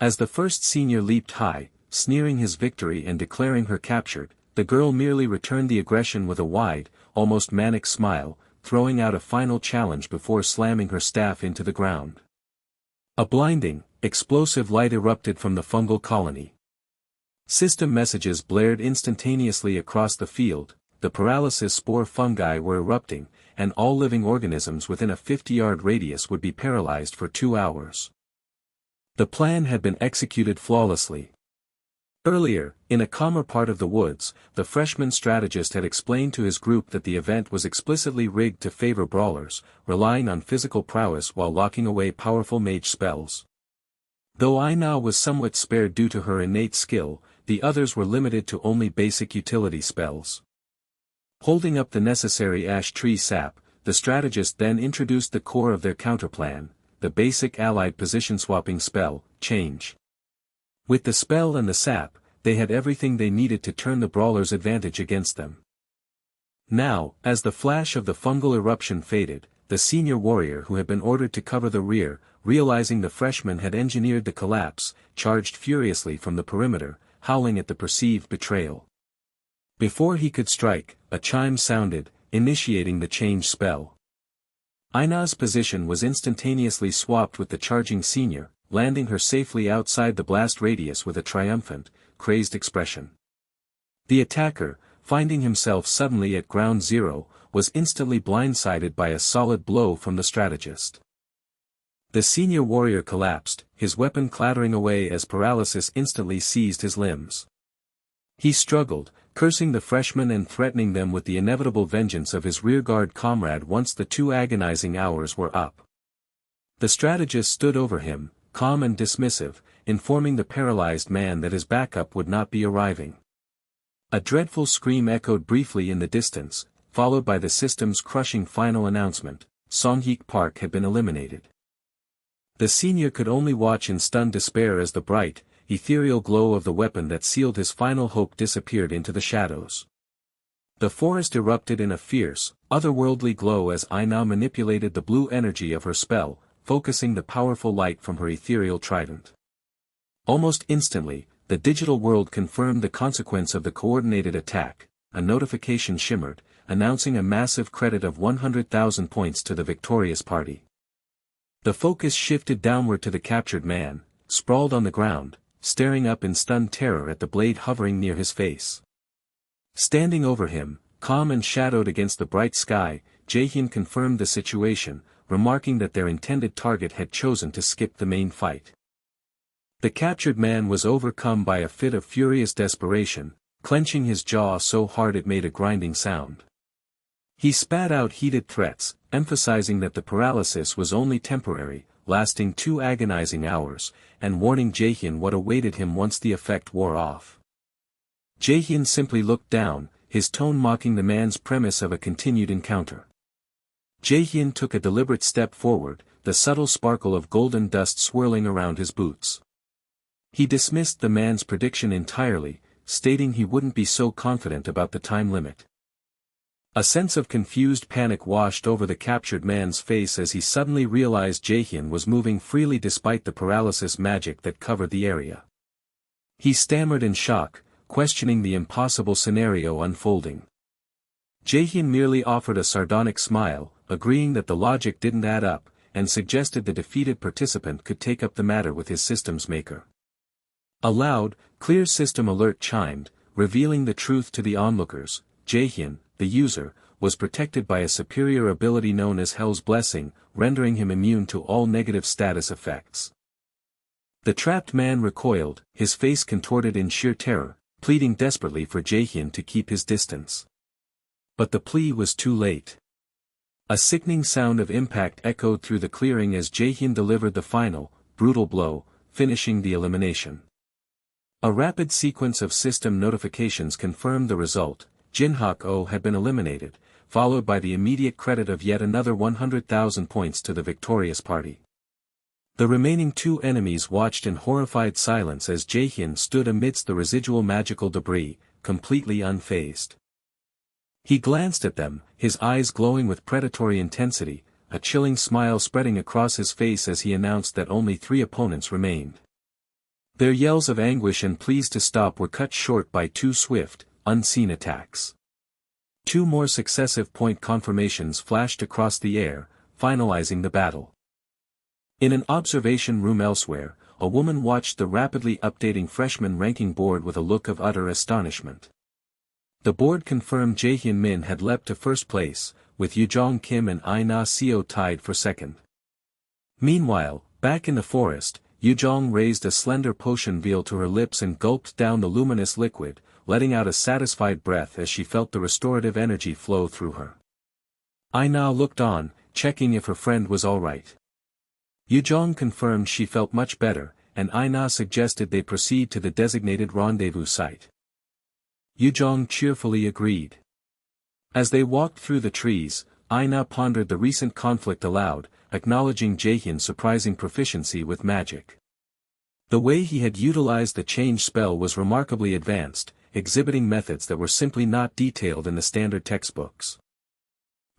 As the first senior leaped high, sneering his victory and declaring her captured, the girl merely returned the aggression with a wide, almost manic smile, throwing out a final challenge before slamming her staff into the ground. A blinding, explosive light erupted from the fungal colony. System messages blared instantaneously across the field, the paralysis spore fungi were erupting, and all living organisms within a 50-yard radius would be paralyzed for 2 hours. The plan had been executed flawlessly. Earlier, in a calmer part of the woods, the freshman strategist had explained to his group that the event was explicitly rigged to favor brawlers, relying on physical prowess while locking away powerful mage spells. Though Aina was somewhat spared due to her innate skill, the others were limited to only basic utility spells. Holding up the necessary ash tree sap, the strategist then introduced the core of their counterplan, the basic allied position-swapping spell, Change. With the spell and the sap, they had everything they needed to turn the brawler's advantage against them. Now, as the flash of the fungal eruption faded, the senior warrior who had been ordered to cover the rear, realizing the freshman had engineered the collapse, charged furiously from the perimeter, howling at the perceived betrayal. Before he could strike, a chime sounded, initiating the change spell. Aina's position was instantaneously swapped with the charging senior, landing her safely outside the blast radius with a triumphant, crazed expression. The attacker, finding himself suddenly at ground zero, was instantly blindsided by a solid blow from the strategist. The senior warrior collapsed, his weapon clattering away as paralysis instantly seized his limbs. He struggled, cursing the freshmen and threatening them with the inevitable vengeance of his rearguard comrade once the 2 agonizing hours were up. The strategist stood over him, calm and dismissive, informing the paralyzed man that his backup would not be arriving. A dreadful scream echoed briefly in the distance, followed by the system's crushing final announcement: Songhik Park had been eliminated. The senior could only watch in stunned despair as the bright, ethereal glow of the weapon that sealed his final hope disappeared into the shadows. The forest erupted in a fierce, otherworldly glow as Aina manipulated the blue energy of her spell, focusing the powerful light from her ethereal trident. Almost instantly, the digital world confirmed the consequence of the coordinated attack. A notification shimmered, announcing a massive credit of 100,000 points to the victorious party. The focus shifted downward to the captured man, sprawled on the ground, staring up in stunned terror at the blade hovering near his face. Standing over him, calm and shadowed against the bright sky, Jaehyun confirmed the situation, remarking that their intended target had chosen to skip the main fight. The captured man was overcome by a fit of furious desperation, clenching his jaw so hard it made a grinding sound. He spat out heated threats, emphasizing that the paralysis was only temporary, lasting 2 agonizing hours, and warning Jaehyun what awaited him once the effect wore off. Jaehyun simply looked down, his tone mocking the man's premise of a continued encounter. Jaehyun took a deliberate step forward, the subtle sparkle of golden dust swirling around his boots. He dismissed the man's prediction entirely, stating he wouldn't be so confident about the time limit. A sense of confused panic washed over the captured man's face as he suddenly realized Jaehyun was moving freely despite the paralysis magic that covered the area. He stammered in shock, questioning the impossible scenario unfolding. Jaehyun merely offered a sardonic smile, agreeing that the logic didn't add up, and suggested the defeated participant could take up the matter with his system's maker. A loud, clear system alert chimed, revealing the truth to the onlookers. Jaehyun, the user, was protected by a superior ability known as Hell's Blessing, rendering him immune to all negative status effects. The trapped man recoiled, his face contorted in sheer terror, pleading desperately for Jaehyun to keep his distance. But the plea was too late. A sickening sound of impact echoed through the clearing as Jaehyun delivered the final, brutal blow, finishing the elimination. A rapid sequence of system notifications confirmed the result. Jinhak-oh had been eliminated, followed by the immediate credit of yet another 100,000 points to the victorious party. The remaining two enemies watched in horrified silence as Jaehyun stood amidst the residual magical debris, completely unfazed. He glanced at them, his eyes glowing with predatory intensity, a chilling smile spreading across his face as he announced that only 3 opponents remained. Their yells of anguish and pleas to stop were cut short by 2 swift, unseen attacks. 2 more successive point confirmations flashed across the air, finalizing the battle. In an observation room elsewhere, a woman watched the rapidly updating freshman ranking board with a look of utter astonishment. The board confirmed Jaehyun Min had leapt to first place, with Yujong Kim and Aina Seo tied for second. Meanwhile, back in the forest, Yujong raised a slender potion vial to her lips and gulped down the luminous liquid, letting out a satisfied breath as she felt the restorative energy flow through her. Aina looked on, checking if her friend was alright. Yujong confirmed she felt much better, and Aina suggested they proceed to the designated rendezvous site. Yujong cheerfully agreed. As they walked through the trees, Aina pondered the recent conflict aloud, acknowledging Jaehyun's surprising proficiency with magic. The way he had utilized the change spell was remarkably advanced, exhibiting methods that were simply not detailed in the standard textbooks.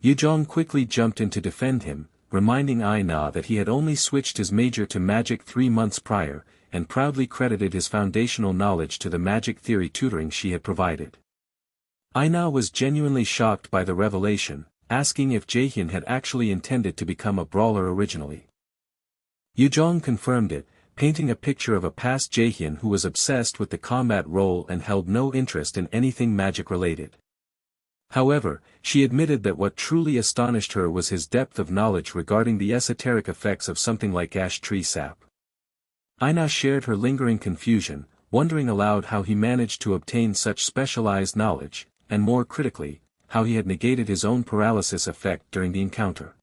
Yujong quickly jumped in to defend him, reminding Aina that he had only switched his major to magic 3 months prior, and proudly credited his foundational knowledge to the magic theory tutoring she had provided. Aina was genuinely shocked by the revelation, asking if Jaehyun had actually intended to become a brawler originally. Yujong confirmed it, painting a picture of a past Jaehyun who was obsessed with the combat role and held no interest in anything magic-related. However, she admitted that what truly astonished her was his depth of knowledge regarding the esoteric effects of something like ash tree sap. Aina shared her lingering confusion, wondering aloud how he managed to obtain such specialized knowledge, and more critically, how he had negated his own paralysis effect during the encounter.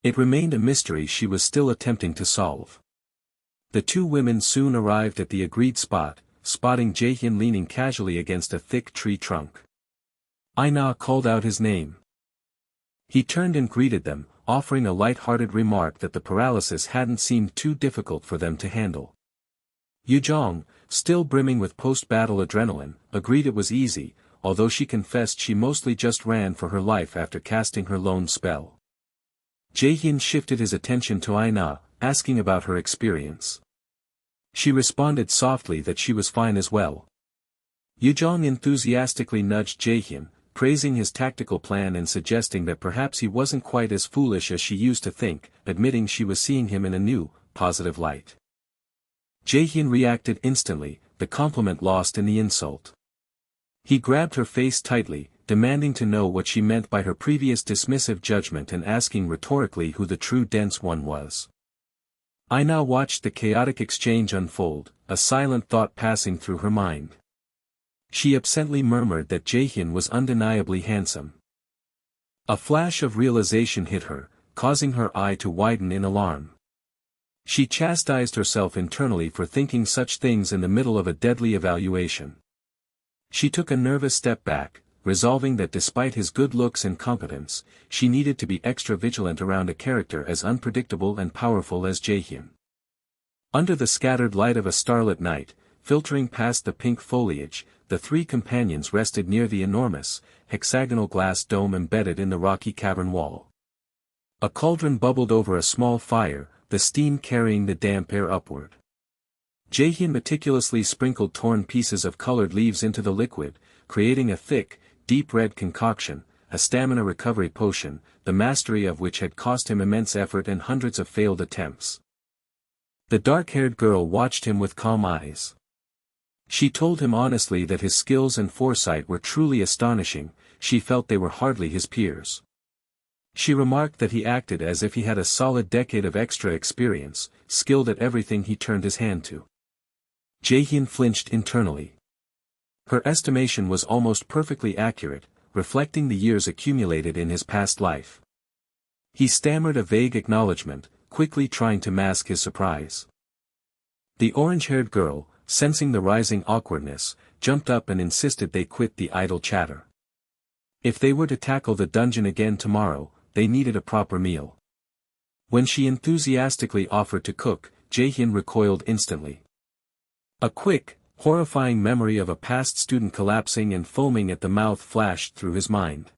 It remained a mystery she was still attempting to solve. The 2 women soon arrived at the agreed spot, spotting Jaehyun leaning casually against a thick tree trunk. Aina called out his name. He turned and greeted them, offering a light-hearted remark that the paralysis hadn't seemed too difficult for them to handle. Yujong, still brimming with post-battle adrenaline, agreed it was easy, although she confessed she mostly just ran for her life after casting her lone spell. Jaehyun shifted his attention to Aina, asking about her experience. She responded softly that she was fine as well. Yujong enthusiastically nudged Jaehyun, praising his tactical plan and suggesting that perhaps he wasn't quite as foolish as she used to think, admitting she was seeing him in a new, positive light. Jaehyun reacted instantly, the compliment lost in the insult. He grabbed her face tightly, demanding to know what she meant by her previous dismissive judgment and asking rhetorically who the true dense one was. Aina watched the chaotic exchange unfold, a silent thought passing through her mind. She absently murmured that Jaehyun was undeniably handsome. A flash of realization hit her, causing her eye to widen in alarm. She chastised herself internally for thinking such things in the middle of a deadly evaluation. She took a nervous step back, resolving that despite his good looks and competence, she needed to be extra vigilant around a character as unpredictable and powerful as Jaehyun. Under the scattered light of a starlit night, filtering past the pink foliage, the 3 companions rested near the enormous, hexagonal glass dome embedded in the rocky cavern wall. A cauldron bubbled over a small fire, the steam carrying the damp air upward. Jaehyun meticulously sprinkled torn pieces of colored leaves into the liquid, creating a thick, deep red concoction, a stamina recovery potion, the mastery of which had cost him immense effort and hundreds of failed attempts. The dark-haired girl watched him with calm eyes. She told him honestly that his skills and foresight were truly astonishing. She felt they were hardly his peers. She remarked that he acted as if he had a solid decade of extra experience, skilled at everything he turned his hand to. Jaehyun flinched internally. Her estimation was almost perfectly accurate, reflecting the years accumulated in his past life. He stammered a vague acknowledgement, quickly trying to mask his surprise. The orange-haired girl, sensing the rising awkwardness, jumped up and insisted they quit the idle chatter. If they were to tackle the dungeon again tomorrow, they needed a proper meal. When she enthusiastically offered to cook, Jaehyun recoiled instantly. A quick, horrifying memory of a past student collapsing and foaming at the mouth flashed through his mind.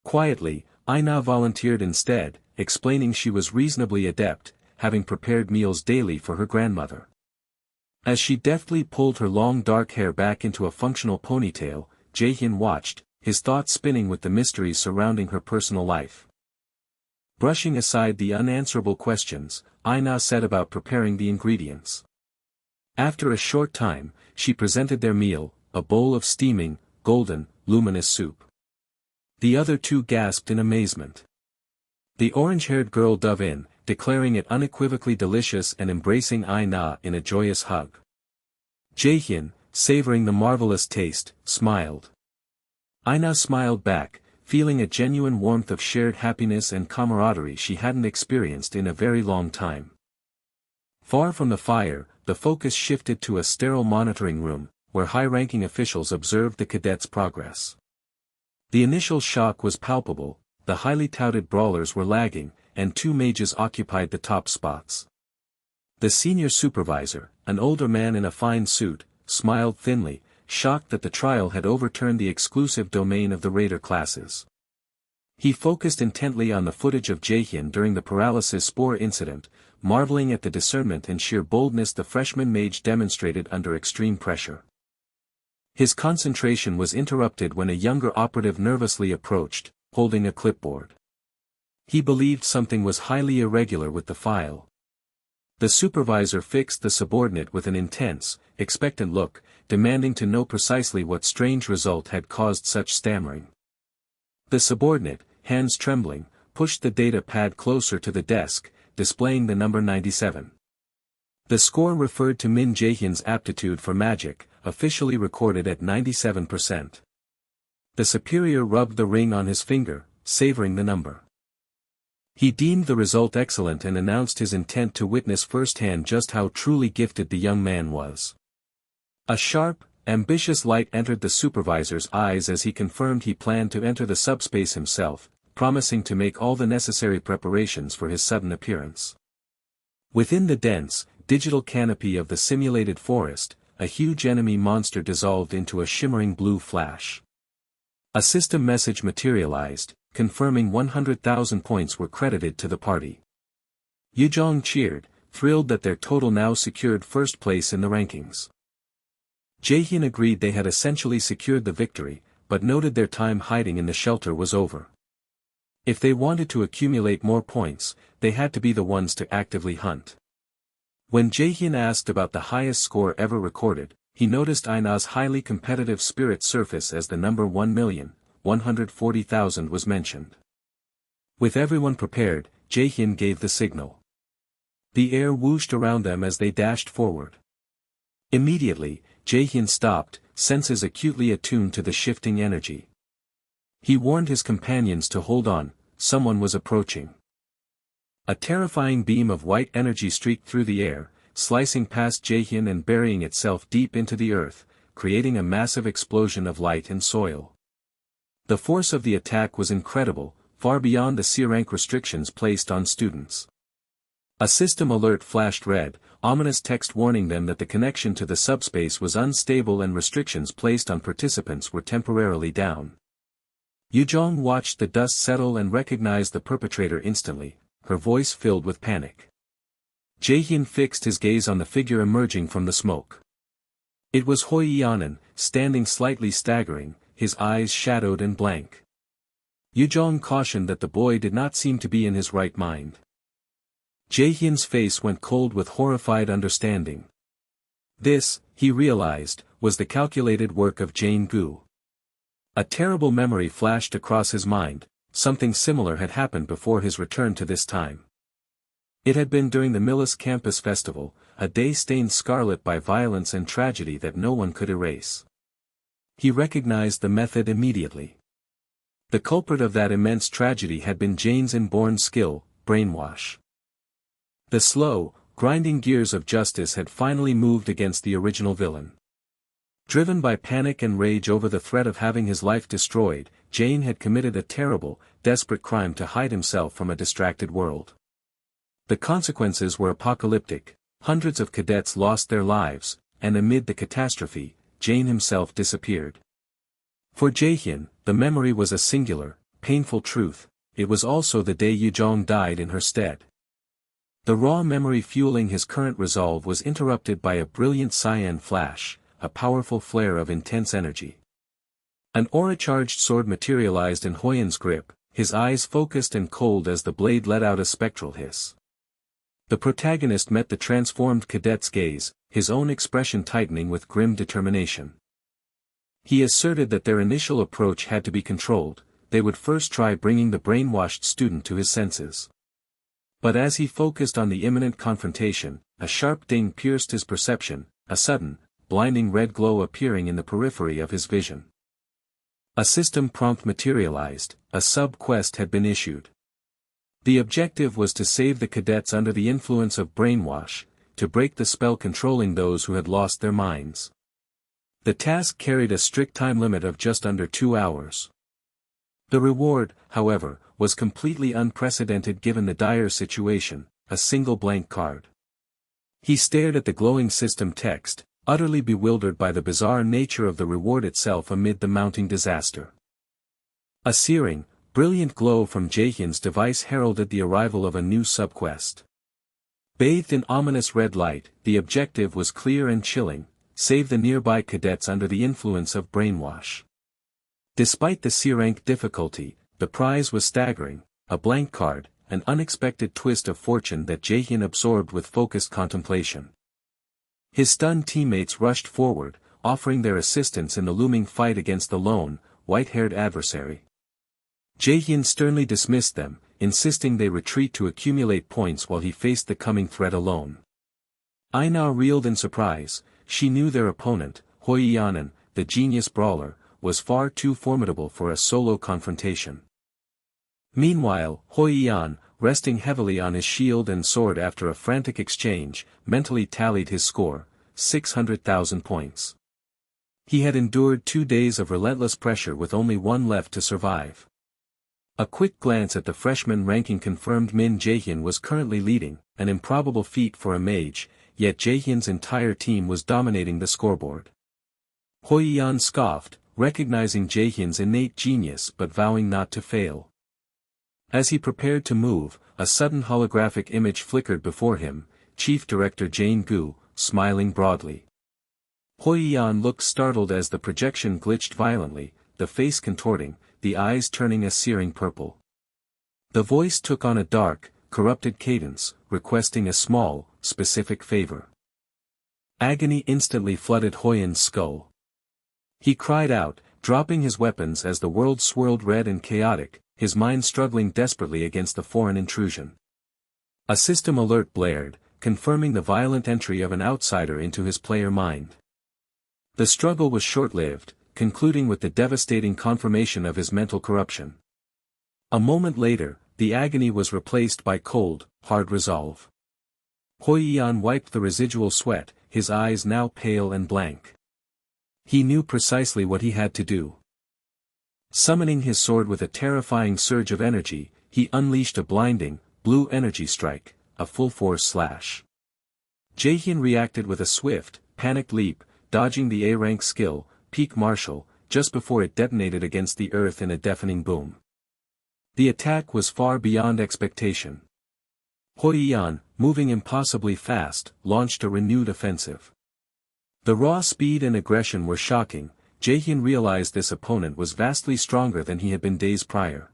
Quietly, Aina volunteered instead, explaining she was reasonably adept, having prepared meals daily for her grandmother. As she deftly pulled her long dark hair back into a functional ponytail, Jaehyun watched, his thoughts spinning with the mysteries surrounding her personal life. Brushing aside the unanswerable questions, Aina set about preparing the ingredients. After a short time, she presented their meal, a bowl of steaming, golden, luminous soup. The other two gasped in amazement. The orange-haired girl dove in, declaring it unequivocally delicious and embracing Aina in a joyous hug. Jaehyun, savoring the marvelous taste, smiled. Aina smiled back, feeling a genuine warmth of shared happiness and camaraderie she hadn't experienced in a very long time. Far from the fire, the focus shifted to a sterile monitoring room, where high-ranking officials observed the cadets' progress. The initial shock was palpable, the highly touted brawlers were lagging, and two mages occupied the top spots. The senior supervisor, an older man in a fine suit, smiled thinly, shocked that the trial had overturned the exclusive domain of the raider classes. He focused intently on the footage of Jaehyun during the paralysis spore incident, marveling at the discernment and sheer boldness the freshman mage demonstrated under extreme pressure. His concentration was interrupted when a younger operative nervously approached, holding a clipboard. He believed something was highly irregular with the file. The supervisor fixed the subordinate with an intense, expectant look, demanding to know precisely what strange result had caused such stammering. The subordinate, hands trembling, pushed the data pad closer to the desk, displaying the number 97. The score referred to Min Jaehyun's aptitude for magic, officially recorded at 97%. The superior rubbed the ring on his finger, savoring the number. He deemed the result excellent and announced his intent to witness firsthand just how truly gifted the young man was. A sharp, ambitious light entered the supervisor's eyes as he confirmed he planned to enter the subspace himself, promising to make all the necessary preparations for his sudden appearance. Within the dense, digital canopy of the simulated forest, a huge enemy monster dissolved into a shimmering blue flash. A system message materialized, confirming 100,000 points were credited to the party. Yuzhong cheered, thrilled that their total now secured first place in the rankings. Jaehyun agreed they had essentially secured the victory, but noted their time hiding in the shelter was over. If they wanted to accumulate more points, they had to be the ones to actively hunt. When Jaehyun asked about the highest score ever recorded, he noticed Aina's highly competitive spirit surface as the number 1,140,000 was mentioned. With everyone prepared, Jaehyun gave the signal. The air whooshed around them as they dashed forward. Immediately, Jaehyun stopped, senses acutely attuned to the shifting energy. He warned his companions to hold on, someone was approaching. A terrifying beam of white energy streaked through the air, slicing past Jaehyun and burying itself deep into the earth, creating a massive explosion of light and soil. The force of the attack was incredible, far beyond the C-rank restrictions placed on students. A system alert flashed red, ominous text warning them that the connection to the subspace was unstable and restrictions placed on participants were temporarily down. Yuzhong watched the dust settle and recognized the perpetrator instantly, her voice filled with panic. Jaehyun fixed his gaze on the figure emerging from the smoke. It was Hoi Yanan, standing slightly staggering, his eyes shadowed and blank. Yuzhong cautioned that the boy did not seem to be in his right mind. Jaehyun's face went cold with horrified understanding. This, he realized, was the calculated work of Jane Gu. A terrible memory flashed across his mind. Something similar had happened before his return to this time. It had been during the Millis Campus Festival, a day stained scarlet by violence and tragedy that no one could erase. He recognized the method immediately. The culprit of that immense tragedy had been Jane's inborn skill, brainwash. The slow, grinding gears of justice had finally moved against the original villain. Driven by panic and rage over the threat of having his life destroyed, Jane had committed a terrible, desperate crime to hide himself from a distracted world. The consequences were apocalyptic. Hundreds of cadets lost their lives, and amid the catastrophe, Jane himself disappeared. For Jaehyun, the memory was a singular, painful truth. It was also the day Yuzhong died in her stead. The raw memory fueling his current resolve was interrupted by a brilliant cyan flash, a powerful flare of intense energy. An aura-charged sword materialized in Hoyun's grip, his eyes focused and cold as the blade let out a spectral hiss. The protagonist met the transformed cadet's gaze, his own expression tightening with grim determination. He asserted that their initial approach had to be controlled. They would first try bringing the brainwashed student to his senses. But as he focused on the imminent confrontation, a sharp ding pierced his perception, a sudden, blinding red glow appearing in the periphery of his vision. A system prompt materialized, a sub-quest had been issued. The objective was to save the cadets under the influence of brainwash, to break the spell controlling those who had lost their minds. The task carried a strict time limit of just under 2 hours. The reward, however, was completely unprecedented given the dire situation, a single blank card. He stared at the glowing system text, utterly bewildered by the bizarre nature of the reward itself amid the mounting disaster. A searing, brilliant glow from Jaehyun's device heralded the arrival of a new subquest. Bathed in ominous red light, the objective was clear and chilling: save the nearby cadets under the influence of brainwash. Despite the C-rank difficulty, the prize was staggering: a blank card, an unexpected twist of fortune that Jaehyun absorbed with focused contemplation. His stunned teammates rushed forward, offering their assistance in the looming fight against the lone, white-haired adversary. Jaehyun sternly dismissed them, insisting they retreat to accumulate points while he faced the coming threat alone. Aina reeled in surprise. She knew their opponent, Hoyanan, the genius brawler, was far too formidable for a solo confrontation. Meanwhile, Hoyan, resting heavily on his shield and sword after a frantic exchange, mentally tallied his score: 600,000 points. He had endured 2 days of relentless pressure with only one left to survive. A quick glance at the freshman ranking confirmed Min Jaehyun was currently leading, an improbable feat for a mage, yet Jaehyun's entire team was dominating the scoreboard. Hoyan scoffed, recognizing Jaehyun's innate genius but vowing not to fail. As he prepared to move, a sudden holographic image flickered before him: Chief Director Jane Gu, smiling broadly. Hoyan looked startled as the projection glitched violently, the face contorting, the eyes turning a searing purple. The voice took on a dark, corrupted cadence, requesting a small, specific favor. Agony instantly flooded Hoyan's skull. He cried out, dropping his weapons as the world swirled red and chaotic, his mind struggling desperately against the foreign intrusion. A system alert blared, confirming the violent entry of an outsider into his player mind. The struggle was short-lived, concluding with the devastating confirmation of his mental corruption. A moment later, the agony was replaced by cold, hard resolve. Hoyan wiped the residual sweat, his eyes now pale and blank. He knew precisely what he had to do. Summoning his sword with a terrifying surge of energy, he unleashed a blinding, blue energy strike, a full-force slash. Jaehyun reacted with a swift, panicked leap, dodging the A-rank skill, Peak Martial, just before it detonated against the earth in a deafening boom. The attack was far beyond expectation. Hoyan, moving impossibly fast, launched a renewed offensive. The raw speed and aggression were shocking, Jaehyun realized this opponent was vastly stronger than he had been days prior.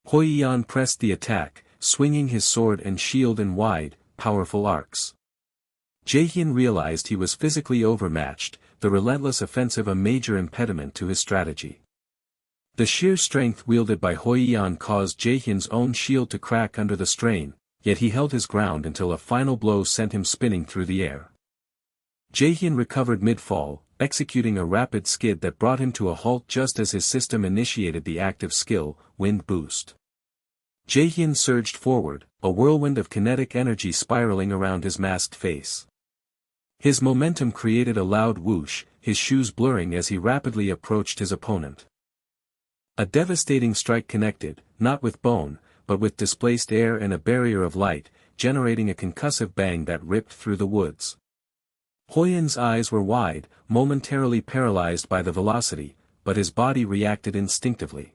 Hoi-Yan pressed the attack, swinging his sword and shield in wide, powerful arcs. Jaehyun realized he was physically overmatched, the relentless offensive a major impediment to his strategy. The sheer strength wielded by Hoi-Yan caused Jaehyun's own shield to crack under the strain, yet he held his ground until a final blow sent him spinning through the air. Jaehyun recovered mid-fall, executing a rapid skid that brought him to a halt just as his system initiated the active skill, Wind Boost. Jaehyun surged forward, a whirlwind of kinetic energy spiraling around his masked face. His momentum created a loud whoosh, his shoes blurring as he rapidly approached his opponent. A devastating strike connected, not with bone, but with displaced air and a barrier of light, generating a concussive bang that ripped through the woods. Hoi-Yan's eyes were wide, momentarily paralyzed by the velocity, but his body reacted instinctively.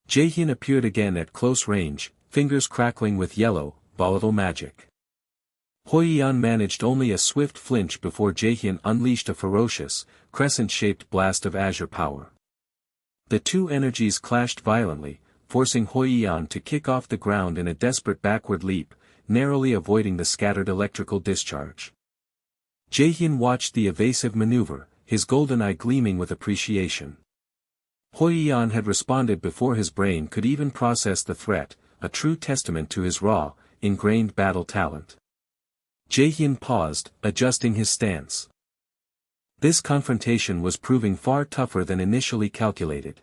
Jaehyun appeared again at close range, fingers crackling with yellow, volatile magic. Hoi-Yan managed only a swift flinch before Jaehyun unleashed a ferocious, crescent-shaped blast of azure power. The two energies clashed violently, forcing Hoi-Yan to kick off the ground in a desperate backward leap, narrowly avoiding the scattered electrical discharge. Jaehyun watched the evasive maneuver, his golden eye gleaming with appreciation. Hoi-Yan had responded before his brain could even process the threat, a true testament to his raw, ingrained battle talent. Jaehyun paused, adjusting his stance. This confrontation was proving far tougher than initially calculated.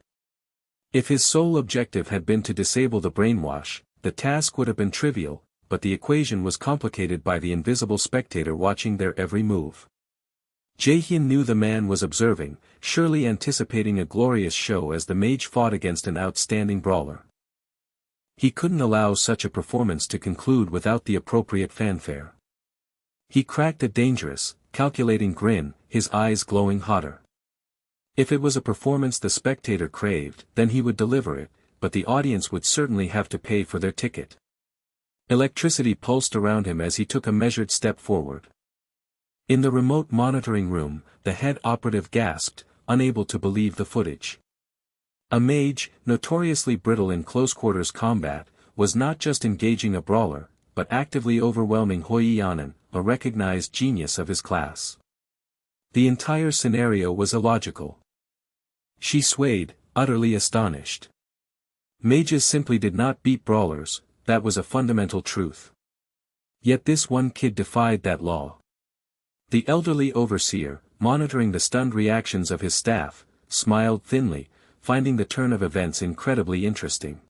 If his sole objective had been to disable the brainwash, the task would have been trivial, but the equation was complicated by the invisible spectator watching their every move. Jaehyun knew the man was observing, surely anticipating a glorious show as the mage fought against an outstanding brawler. He couldn't allow such a performance to conclude without the appropriate fanfare. He cracked a dangerous, calculating grin, his eyes glowing hotter. If it was a performance the spectator craved, then he would deliver it, but the audience would certainly have to pay for their ticket. Electricity pulsed around him as he took a measured step forward. In the remote monitoring room, the head operative gasped, unable to believe the footage. A mage, notoriously brittle in close-quarters combat, was not just engaging a brawler, but actively overwhelming Hoi-Yan, a recognized genius of his class. The entire scenario was illogical. She swayed, utterly astonished. Mages simply did not beat brawlers, that was a fundamental truth. Yet this one kid defied that law. The elderly overseer, monitoring the stunned reactions of his staff, smiled thinly, finding the turn of events incredibly interesting.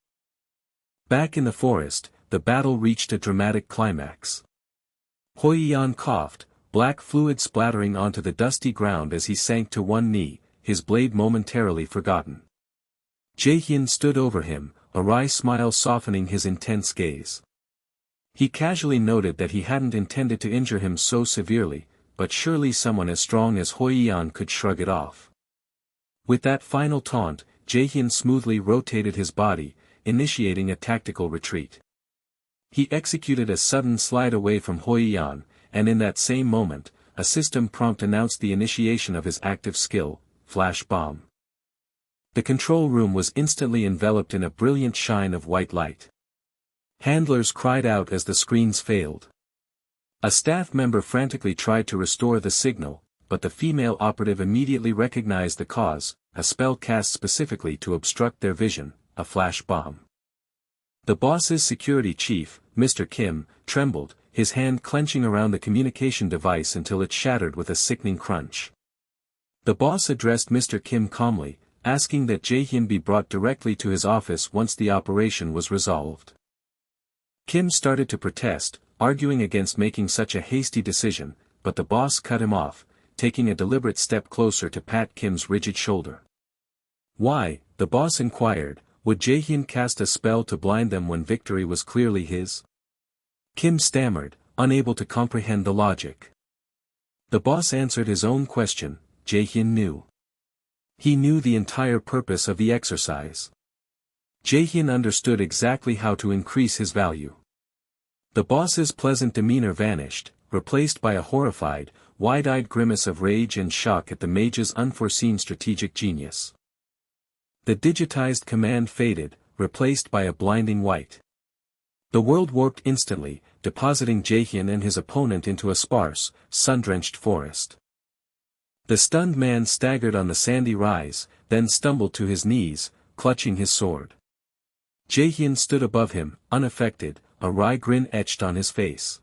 Back in the forest, the battle reached a dramatic climax. Hoi-Yan coughed, black fluid splattering onto the dusty ground as he sank to one knee, his blade momentarily forgotten. Jaehyun stood over him, a wry smile softening his intense gaze. He casually noted that he hadn't intended to injure him so severely, but surely someone as strong as Hoi-Yan could shrug it off. With that final taunt, Jaehyun smoothly rotated his body, initiating a tactical retreat. He executed a sudden slide away from Hoi-Yan, and in that same moment, a system prompt announced the initiation of his active skill, Flash Bomb. The control room was instantly enveloped in a brilliant shine of white light. Handlers cried out as the screens failed. A staff member frantically tried to restore the signal, but the female operative immediately recognized the cause, a spell cast specifically to obstruct their vision, a flash bomb. The boss's security chief, Mr. Kim, trembled, his hand clenching around the communication device until it shattered with a sickening crunch. The boss addressed Mr. Kim calmly, asking that Jaehyun be brought directly to his office once the operation was resolved. Kim started to protest, arguing against making such a hasty decision, but the boss cut him off, taking a deliberate step closer to pat Kim's rigid shoulder. Why, the boss inquired, would Jaehyun cast a spell to blind them when victory was clearly his? Kim stammered, unable to comprehend the logic. The boss answered his own question, Jaehyun knew. He knew the entire purpose of the exercise. Jaehyun understood exactly how to increase his value. The boss's pleasant demeanor vanished, replaced by a horrified, wide-eyed grimace of rage and shock at the mage's unforeseen strategic genius. The digitized command faded, replaced by a blinding white. The world warped instantly, depositing Jaehyun and his opponent into a sparse, sun-drenched forest. The stunned man staggered on the sandy rise, then stumbled to his knees, clutching his sword. Jaehyun stood above him, unaffected, a wry grin etched on his face.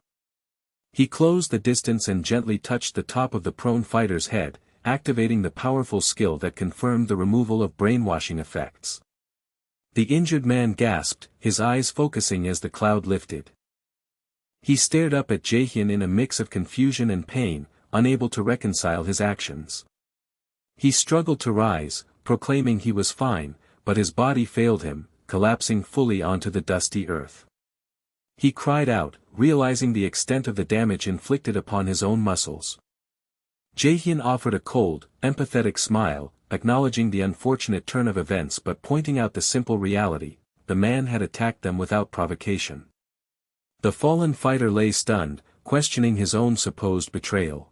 He closed the distance and gently touched the top of the prone fighter's head, activating the powerful skill that confirmed the removal of brainwashing effects. The injured man gasped, his eyes focusing as the cloud lifted. He stared up at Jaehyun in a mix of confusion and pain, unable to reconcile his actions. He struggled to rise, proclaiming he was fine, but his body failed him, collapsing fully onto the dusty earth. He cried out, realizing the extent of the damage inflicted upon his own muscles. Jaehyun offered a cold, empathetic smile, acknowledging the unfortunate turn of events but pointing out the simple reality: the man had attacked them without provocation. The fallen fighter lay stunned, questioning his own supposed betrayal.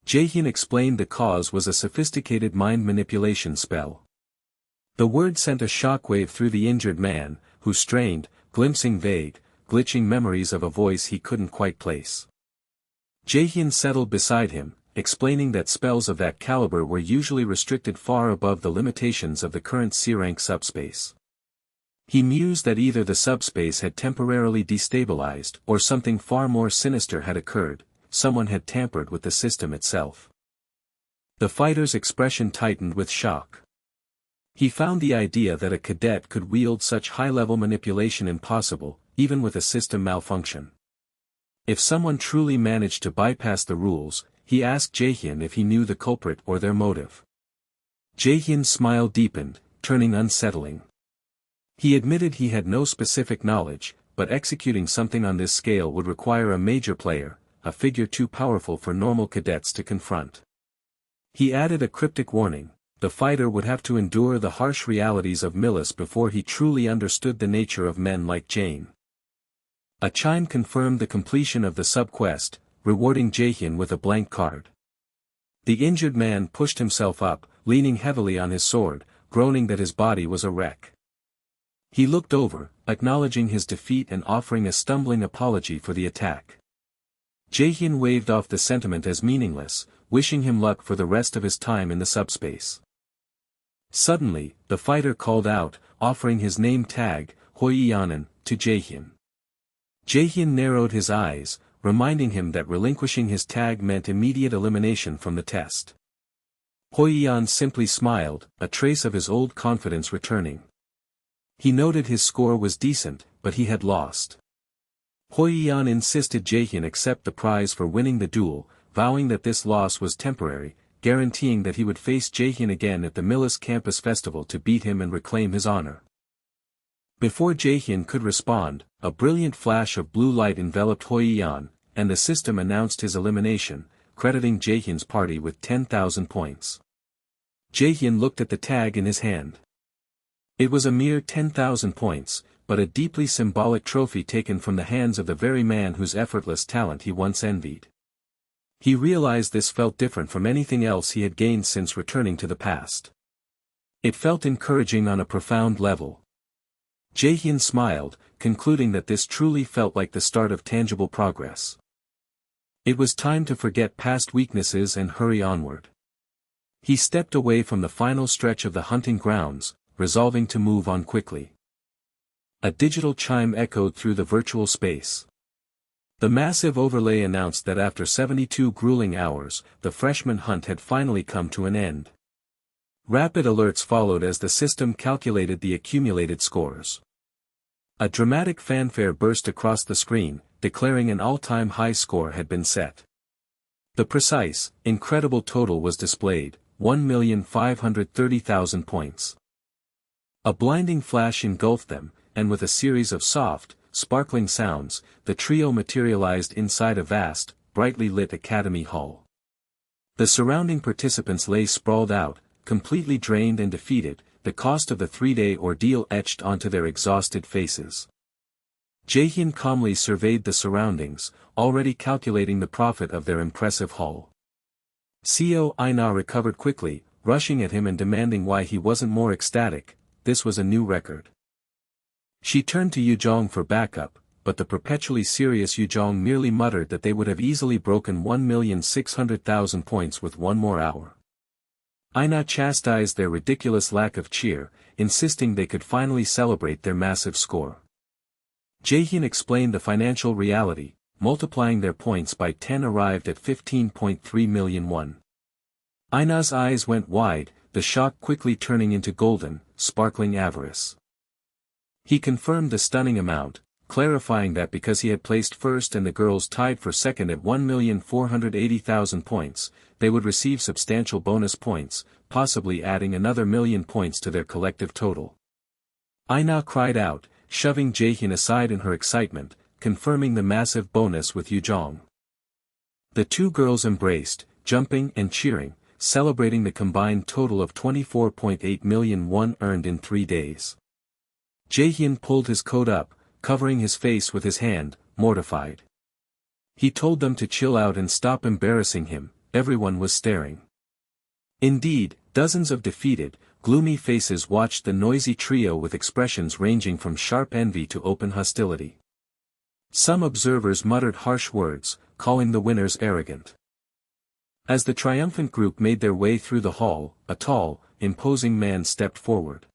Jaehyun explained the cause was a sophisticated mind manipulation spell. The word sent a shockwave through the injured man, who strained, glimpsing vague, glitching memories of a voice he couldn't quite place. Jaehyun settled beside him, explaining that spells of that caliber were usually restricted far above the limitations of the current C-rank subspace. He mused that either the subspace had temporarily destabilized or something far more sinister had occurred: someone had tampered with the system itself. The fighter's expression tightened with shock. He found the idea that a cadet could wield such high-level manipulation impossible, even with a system malfunction. If someone truly managed to bypass the rules, he asked Jaehyun if he knew the culprit or their motive. Jaehyun's smile deepened, turning unsettling. He admitted he had no specific knowledge, but executing something on this scale would require a major player, a figure too powerful for normal cadets to confront. He added a cryptic warning: the fighter would have to endure the harsh realities of Milis before he truly understood the nature of men like Jane. A chime confirmed the completion of the sub-quest, rewarding Jaehyun with a blank card. The injured man pushed himself up, leaning heavily on his sword, groaning that his body was a wreck. He looked over, acknowledging his defeat and offering a stumbling apology for the attack. Jaehyun waved off the sentiment as meaningless, wishing him luck for the rest of his time in the subspace. Suddenly, the fighter called out, offering his name tag, Hoiyanen, to Jaehyun. Jaehyun narrowed his eyes, reminding him that relinquishing his tag meant immediate elimination from the test. Hoiyan simply smiled, a trace of his old confidence returning. He noted his score was decent, but he had lost. Hoiyan insisted Jaehyun accept the prize for winning the duel, vowing that this loss was temporary, guaranteeing that he would face Jaehyun again at the Milis campus festival to beat him and reclaim his honor. Before Jaehyun could respond, a brilliant flash of blue light enveloped Hoiyan, and the system announced his elimination, crediting Jaehyun's party with 10,000 points. Jaehyun looked at the tag in his hand. It was a mere 10,000 points, but a deeply symbolic trophy taken from the hands of the very man whose effortless talent he once envied. He realized this felt different from anything else he had gained since returning to the past. It felt encouraging on a profound level. Jaehyun smiled, concluding that this truly felt like the start of tangible progress. It was time to forget past weaknesses and hurry onward. He stepped away from the final stretch of the hunting grounds, resolving to move on quickly. A digital chime echoed through the virtual space. The massive overlay announced that after 72 grueling hours, the freshman hunt had finally come to an end. Rapid alerts followed as the system calculated the accumulated scores. A dramatic fanfare burst across the screen, declaring an all-time high score had been set. The precise, incredible total was displayed: 1,530,000 points. A blinding flash engulfed them, and with a series of soft, sparkling sounds, the trio materialized inside a vast, brightly lit academy hall. The surrounding participants lay sprawled out, completely drained and defeated, the cost of the 3-day ordeal etched onto their exhausted faces. Jaehyun calmly surveyed the surroundings, already calculating the profit of their impressive haul. Co Ina recovered quickly, rushing at him and demanding why he wasn't more ecstatic. This was a new record. She turned to Yujong for backup, but the perpetually serious Yujong merely muttered that they would have easily broken 1,600,000 points with one more hour. Ina chastised their ridiculous lack of cheer, insisting they could finally celebrate their massive score. Jaehyun explained the financial reality, multiplying their points by 10 arrived at 15.3 million won. Ina's eyes went wide, the shock quickly turning into golden, sparkling avarice. He confirmed the stunning amount, clarifying that because he had placed first and the girls tied for second at 1,480,000 points, they would receive substantial bonus points, possibly adding another million points to their collective total. Ina cried out, shoving Jaehyun aside in her excitement, confirming the massive bonus with Yujong. The two girls embraced, jumping and cheering, celebrating the combined total of 24.8 million won earned in 3 days. Jaehyun pulled his coat up, covering his face with his hand, mortified. He told them to chill out and stop embarrassing him. Everyone was staring. Indeed, dozens of defeated, gloomy faces watched the noisy trio with expressions ranging from sharp envy to open hostility. Some observers muttered harsh words, calling the winners arrogant. As the triumphant group made their way through the hall, a tall, imposing man stepped forward.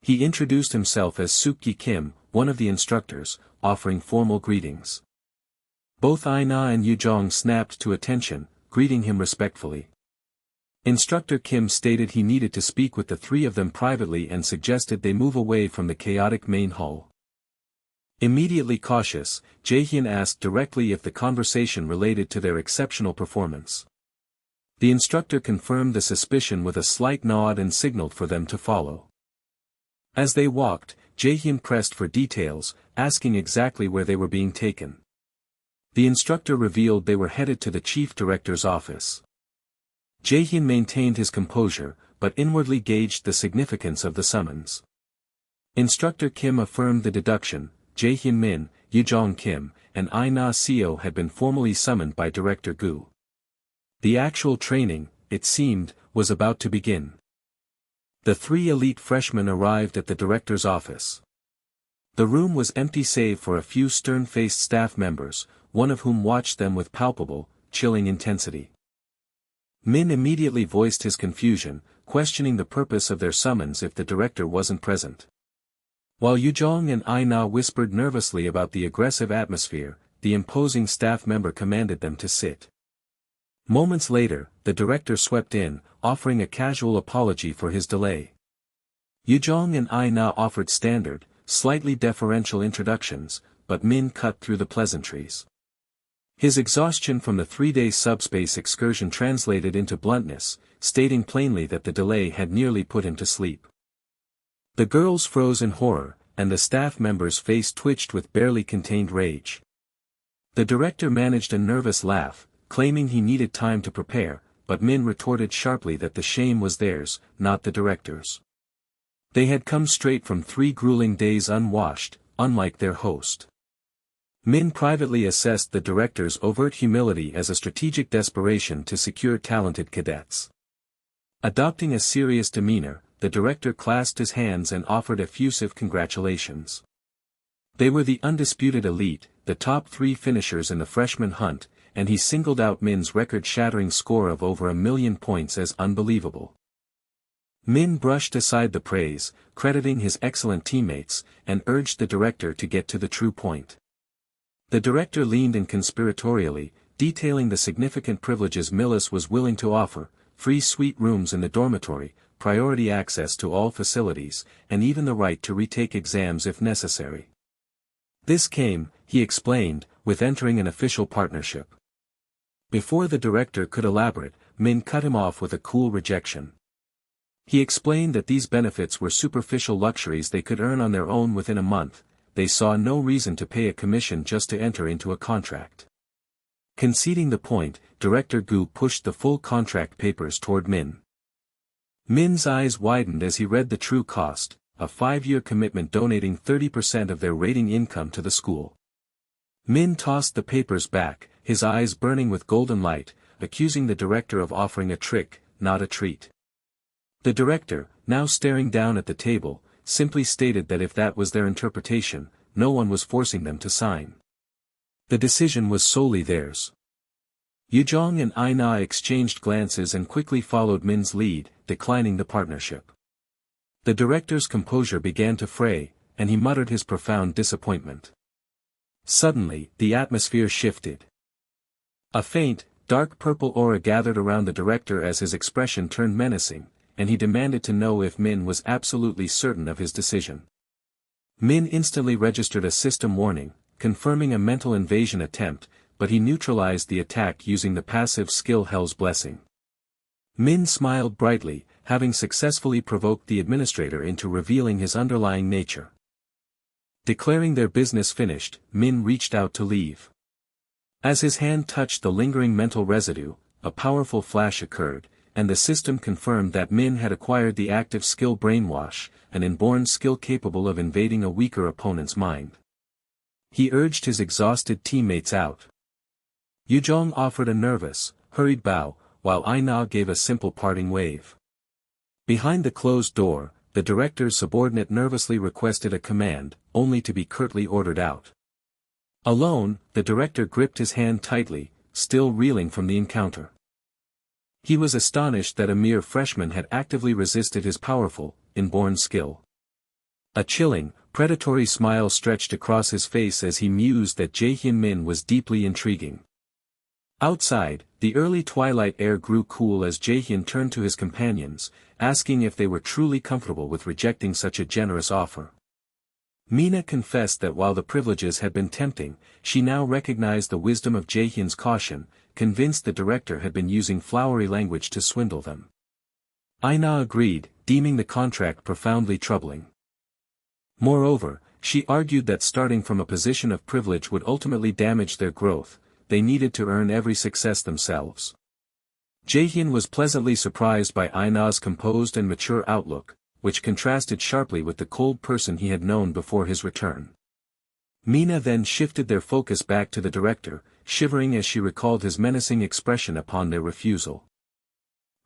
He introduced himself as Sukki Kim, one of the instructors, offering formal greetings. Both Ina and Yujong snapped to attention, greeting him respectfully. Instructor Kim stated he needed to speak with the three of them privately and suggested they move away from the chaotic main hall. Immediately cautious, Jaehyun asked directly if the conversation related to their exceptional performance. The instructor confirmed the suspicion with a slight nod and signaled for them to follow. As they walked, Jaehyun pressed for details, asking exactly where they were being taken. The instructor revealed they were headed to the chief director's office. Jaehyun maintained his composure, but inwardly gauged the significance of the summons. Instructor Kim affirmed the deduction. Jaehyun Min, Yujong Kim, and Ina Seo had been formally summoned by Director Gu. The actual training, it seemed, was about to begin. The three elite freshmen arrived at the director's office. The room was empty save for a few stern-faced staff members, one of whom watched them with palpable, chilling intensity. Min immediately voiced his confusion, questioning the purpose of their summons if the director wasn't present. While Yujong and Ina whispered nervously about the aggressive atmosphere, the imposing staff member commanded them to sit. Moments later, the director swept in, offering a casual apology for his delay. Yujong and Ina offered standard, slightly deferential introductions, but Min cut through the pleasantries. His exhaustion from the 3-day subspace excursion translated into bluntness, stating plainly that the delay had nearly put him to sleep. The girls froze in horror, and the staff member's face twitched with barely contained rage. The director managed a nervous laugh, claiming he needed time to prepare, but Min retorted sharply that the shame was theirs, not the director's. They had come straight from 3 grueling days unwashed, unlike their host. Min privately assessed the director's overt humility as a strategic desperation to secure talented cadets. Adopting a serious demeanor, the director clasped his hands and offered effusive congratulations. They were the undisputed elite, the top 3 finishers in the freshman hunt, and he singled out Min's record-shattering score of over 1 million points as unbelievable. Min brushed aside the praise, crediting his excellent teammates, and urged the director to get to the true point. The director leaned in conspiratorially, detailing the significant privileges Millis was willing to offer: free suite rooms in the dormitory, priority access to all facilities, and even the right to retake exams if necessary. This came, he explained, with entering an official partnership. Before the director could elaborate, Min cut him off with a cool rejection. He explained that these benefits were superficial luxuries they could earn on their own within a month. They saw no reason to pay a commission just to enter into a contract. Conceding the point, Director Gu pushed the full contract papers toward Min. Min's eyes widened as he read the true cost: a 5-year commitment donating 30% of their rating income to the school. Min tossed the papers back, his eyes burning with golden light, accusing the director of offering a trick, not a treat. The director, now staring down at the table, simply stated that if that was their interpretation, no one was forcing them to sign. The decision was solely theirs. Yujong and Aina exchanged glances and quickly followed Min's lead, declining the partnership. The director's composure began to fray, and he muttered his profound disappointment. Suddenly, the atmosphere shifted. A faint, dark purple aura gathered around the director as his expression turned menacing, and he demanded to know if Min was absolutely certain of his decision. Min instantly registered a system warning, confirming a mental invasion attempt, but he neutralized the attack using the passive skill Hell's Blessing. Min smiled brightly, having successfully provoked the administrator into revealing his underlying nature. Declaring their business finished, Min reached out to leave. As his hand touched the lingering mental residue, a powerful flash occurred, and the system confirmed that Min had acquired the active skill Brainwash, an inborn skill capable of invading a weaker opponent's mind. He urged his exhausted teammates out. Yujong offered a nervous, hurried bow, while Aina gave a simple parting wave. Behind the closed door, the director's subordinate nervously requested a command, only to be curtly ordered out. Alone, the director gripped his hand tightly, still reeling from the encounter. He was astonished that a mere freshman had actively resisted his powerful, inborn skill. A chilling, predatory smile stretched across his face as he mused that Jae-hyun Min was deeply intriguing. Outside, the early twilight air grew cool as Jae-hyun turned to his companions, asking if they were truly comfortable with rejecting such a generous offer. Mina confessed that while the privileges had been tempting, she now recognized the wisdom of Jae-hyun's caution, convinced the director had been using flowery language to swindle them. Aina agreed, deeming the contract profoundly troubling. Moreover, she argued that starting from a position of privilege would ultimately damage their growth, they needed to earn every success themselves. Jae-hyun was pleasantly surprised by Aina's composed and mature outlook, which contrasted sharply with the cold person he had known before his return. Mina then shifted their focus back to the director, shivering as she recalled his menacing expression upon their refusal.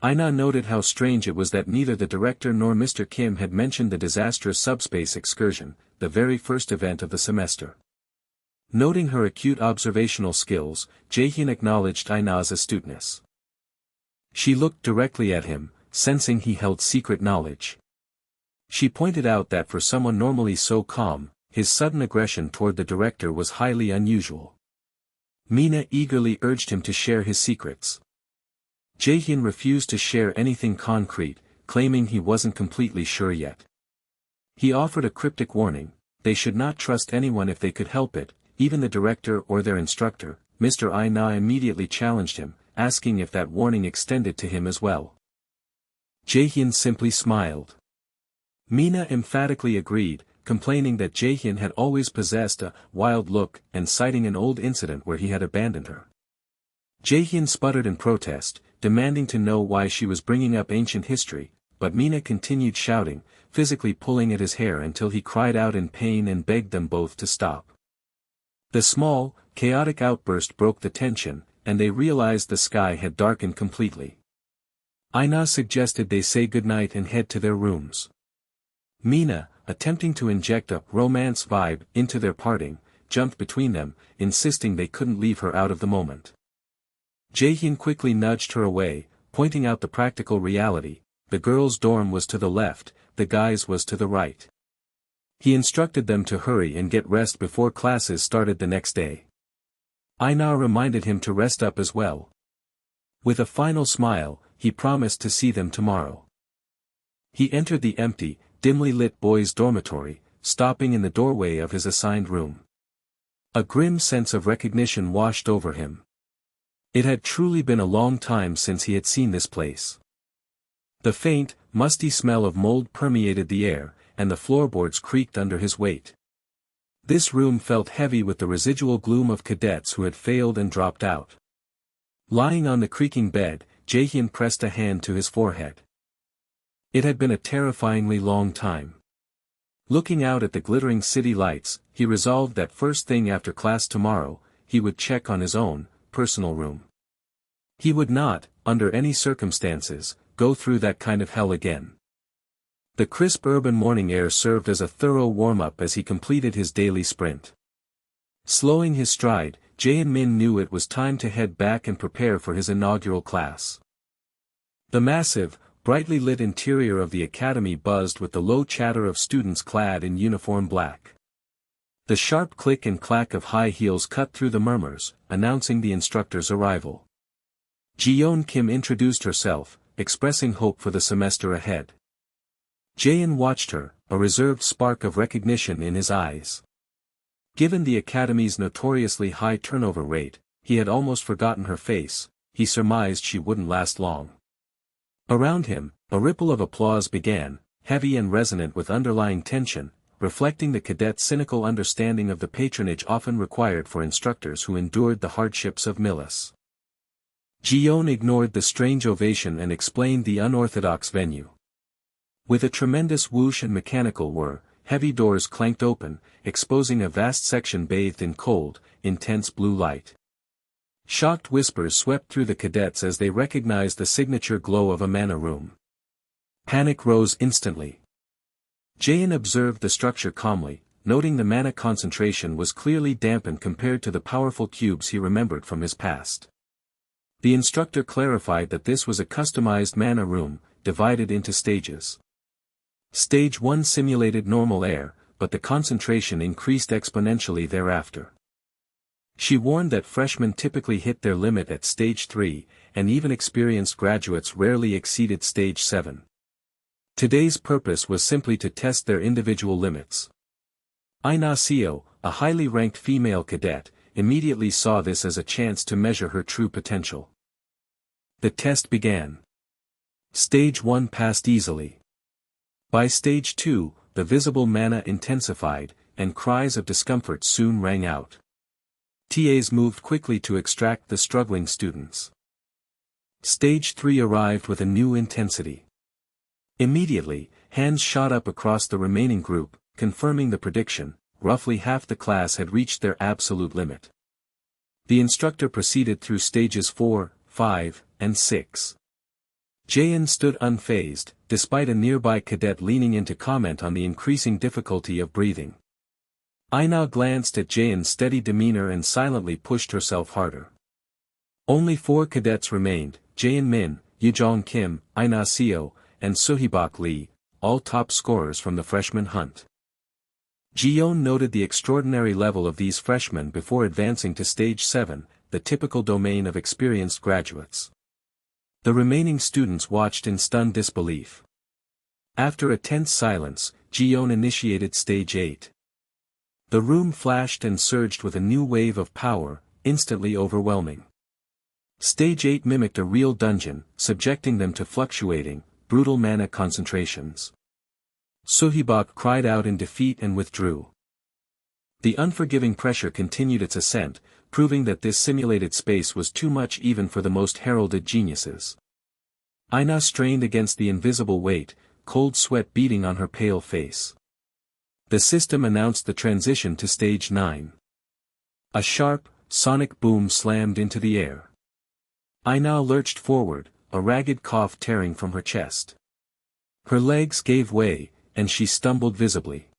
Aina noted how strange it was that neither the director nor Mr. Kim had mentioned the disastrous subspace excursion, the very first event of the semester. Noting her acute observational skills, Jae-hyun acknowledged Aina's astuteness. She looked directly at him, sensing he held secret knowledge. She pointed out that for someone normally so calm, his sudden aggression toward the director was highly unusual. Mina eagerly urged him to share his secrets. Jae-hyun refused to share anything concrete, claiming he wasn't completely sure yet. He offered a cryptic warning: they should not trust anyone if they could help it, even the director or their instructor. Mr. Aina immediately challenged him, asking if that warning extended to him as well. Jae-hyun simply smiled. Mina emphatically agreed, complaining that Jae-hyun had always possessed a wild look and citing an old incident where he had abandoned her. Jae-hyun sputtered in protest, demanding to know why she was bringing up ancient history, but Mina continued shouting, physically pulling at his hair until he cried out in pain and begged them both to stop. The small, chaotic outburst broke the tension, and they realized the sky had darkened completely. Aina suggested they say goodnight and head to their rooms. Mina, attempting to inject a romance vibe into their parting, jumped between them, insisting they couldn't leave her out of the moment. Jae-hyun quickly nudged her away, pointing out the practical reality: the girls' dorm was to the left, the guys' was to the right. He instructed them to hurry and get rest before classes started the next day. Aina reminded him to rest up as well. With a final smile, he promised to see them tomorrow. He entered the empty, dimly lit boys' dormitory, stopping in the doorway of his assigned room. A grim sense of recognition washed over him. It had truly been a long time since he had seen this place. The faint, musty smell of mold permeated the air, and the floorboards creaked under his weight. This room felt heavy with the residual gloom of cadets who had failed and dropped out. Lying on the creaking bed, Jae-hyun pressed a hand to his forehead. It had been a terrifyingly long time. Looking out at the glittering city lights, he resolved that first thing after class tomorrow, he would check on his own, personal room. He would not, under any circumstances, go through that kind of hell again. The crisp urban morning air served as a thorough warm-up as he completed his daily sprint. Slowing his stride, Jae-min knew it was time to head back and prepare for his inaugural class. The massive, brightly lit interior of the academy buzzed with the low chatter of students clad in uniform black. The sharp click and clack of high heels cut through the murmurs, announcing the instructor's arrival. Ji-yeon Kim introduced herself, expressing hope for the semester ahead. Jae-in watched her, a reserved spark of recognition in his eyes. Given the academy's notoriously high turnover rate, he had almost forgotten her face. He surmised she wouldn't last long. Around him, a ripple of applause began, heavy and resonant with underlying tension, reflecting the cadet's cynical understanding of the patronage often required for instructors who endured the hardships of Milis. Ji-yeon ignored the strange ovation and explained the unorthodox venue. With a tremendous whoosh and mechanical whir, heavy doors clanked open, exposing a vast section bathed in cold, intense blue light. Shocked whispers swept through the cadets as they recognized the signature glow of a mana room. Panic rose instantly. Jae-in observed the structure calmly, noting the mana concentration was clearly dampened compared to the powerful cubes he remembered from his past. The instructor clarified that this was a customized mana room, divided into stages. Stage 1 simulated normal air, but the concentration increased exponentially thereafter. She warned that freshmen typically hit their limit at Stage 3, and even experienced graduates rarely exceeded Stage 7. Today's purpose was simply to test their individual limits. Ina Seo, a highly ranked female cadet, immediately saw this as a chance to measure her true potential. The test began. Stage 1 passed easily. By Stage 2, the visible mana intensified, and cries of discomfort soon rang out. TAs moved quickly to extract the struggling students. Stage 3 arrived with a new intensity. Immediately, hands shot up across the remaining group, confirming the prediction: roughly half the class had reached their absolute limit. The instructor proceeded through stages 4, 5, and 6. Jae-in stood unfazed, despite a nearby cadet leaning in to comment on the increasing difficulty of breathing. Ina glanced at Jae-in's steady demeanor and silently pushed herself harder. Only 4 cadets remained: Jae-in Min, Yejong Kim, Ina Seo, and Suhibok Lee, all top scorers from the freshman hunt. Ji-yeon noted the extraordinary level of these freshmen before advancing to Stage 7, the typical domain of experienced graduates. The remaining students watched in stunned disbelief. After a tense silence, Ji-yeon initiated Stage 8. The room flashed and surged with a new wave of power, instantly overwhelming. Stage 8 mimicked a real dungeon, subjecting them to fluctuating, brutal mana concentrations. Suhibok cried out in defeat and withdrew. The unforgiving pressure continued its ascent, proving that this simulated space was too much even for the most heralded geniuses. Ina strained against the invisible weight, cold sweat beading on her pale face. The system announced the transition to Stage 9. A sharp, sonic boom slammed into the air. Ina lurched forward, a ragged cough tearing from her chest. Her legs gave way, and she stumbled visibly.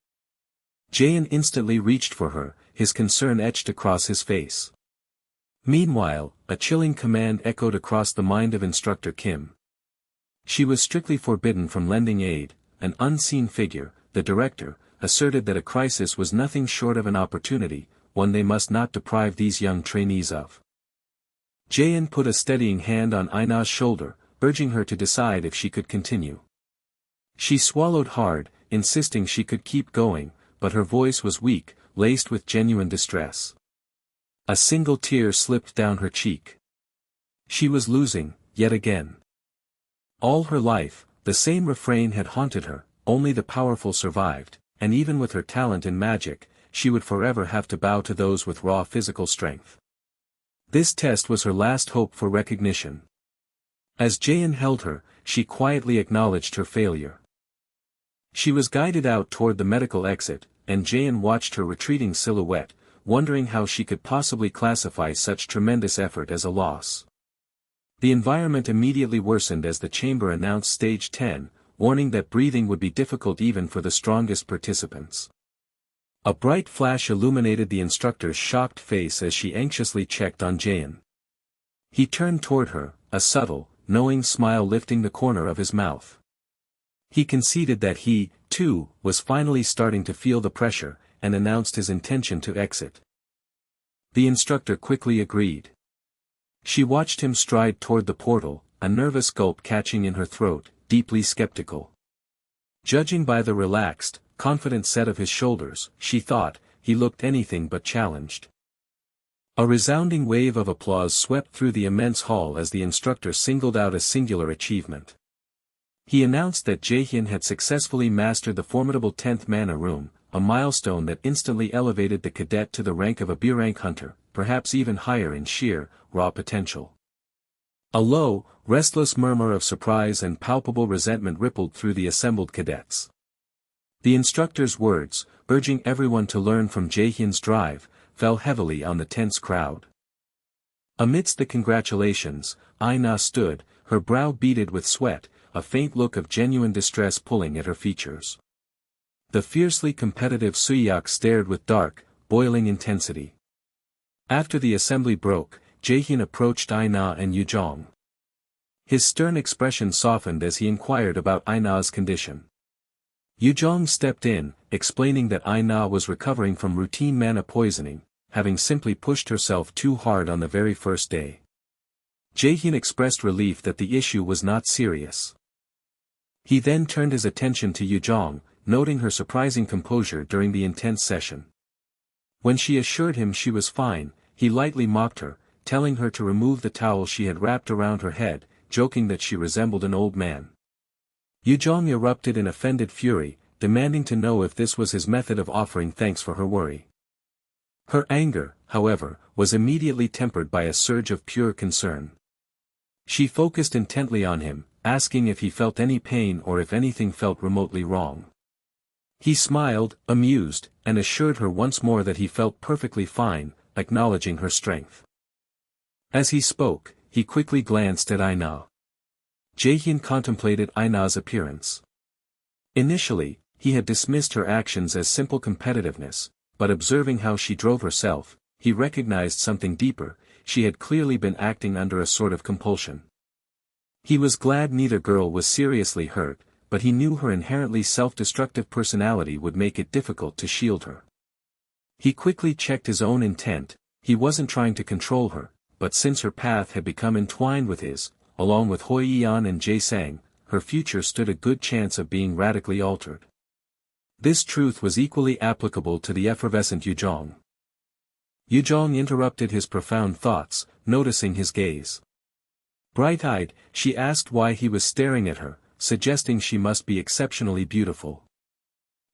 Jae-in instantly reached for her, his concern etched across his face. Meanwhile, a chilling command echoed across the mind of Instructor Kim. She was strictly forbidden from lending aid. An unseen figure, the director, asserted that a crisis was nothing short of an opportunity, one they must not deprive these young trainees of. Jae-in put a steadying hand on Ina's shoulder, urging her to decide if she could continue. She swallowed hard, insisting she could keep going, but her voice was weak, laced with genuine distress. A single tear slipped down her cheek. She was losing, yet again. All her life, the same refrain had haunted her: only the powerful survived, and even with her talent in magic, she would forever have to bow to those with raw physical strength. This test was her last hope for recognition. As Jae-in held her, she quietly acknowledged her failure. She was guided out toward the medical exit, and Jaehyun watched her retreating silhouette, wondering how she could possibly classify such tremendous effort as a loss. The environment immediately worsened as the chamber announced stage 10, warning that breathing would be difficult even for the strongest participants. A bright flash illuminated the instructor's shocked face as she anxiously checked on Jaehyun. He turned toward her, a subtle, knowing smile lifting the corner of his mouth. He conceded that he, too, was finally starting to feel the pressure, and announced his intention to exit. The instructor quickly agreed. She watched him stride toward the portal, a nervous gulp catching in her throat, deeply skeptical. Judging by the relaxed, confident set of his shoulders, she thought, he looked anything but challenged. A resounding wave of applause swept through the immense hall as the instructor singled out a singular achievement. He announced that Jaehyun had successfully mastered the formidable 10th mana room, a milestone that instantly elevated the cadet to the rank of a B-rank hunter, perhaps even higher in sheer, raw potential. A low, restless murmur of surprise and palpable resentment rippled through the assembled cadets. The instructor's words, urging everyone to learn from Jaehyun's drive, fell heavily on the tense crowd. Amidst the congratulations, Aina stood, her brow beaded with sweat, a faint look of genuine distress pulling at her features. The fiercely competitive Suyeok stared with dark, boiling intensity. After the assembly broke, Jaehyun approached Aina and Yujong. His stern expression softened as he inquired about Aina's condition. Yujong stepped in, explaining that Aina was recovering from routine mana poisoning, having simply pushed herself too hard on the very first day. Jaehyun expressed relief that the issue was not serious. He then turned his attention to Yujong, noting her surprising composure during the intense session. When she assured him she was fine, he lightly mocked her, telling her to remove the towel she had wrapped around her head, joking that she resembled an old man. Yujong erupted in offended fury, demanding to know if this was his method of offering thanks for her worry. Her anger, however, was immediately tempered by a surge of pure concern. She focused intently on him, asking if he felt any pain or if anything felt remotely wrong. He smiled, amused, and assured her once more that he felt perfectly fine, acknowledging her strength. As he spoke, he quickly glanced at Aina. Jaehyun contemplated Aina's appearance. Initially, he had dismissed her actions as simple competitiveness, but observing how she drove herself, he recognized something deeper. She had clearly been acting under a sort of compulsion. He was glad neither girl was seriously hurt, but he knew her inherently self-destructive personality would make it difficult to shield her. He quickly checked his own intent. He wasn't trying to control her, but since her path had become entwined with his, along with Hoi Yeon and Jae Sang, her future stood a good chance of being radically altered. This truth was equally applicable to the effervescent Yujong. Yujong interrupted his profound thoughts, noticing his gaze. Bright-eyed, she asked why he was staring at her, suggesting she must be exceptionally beautiful.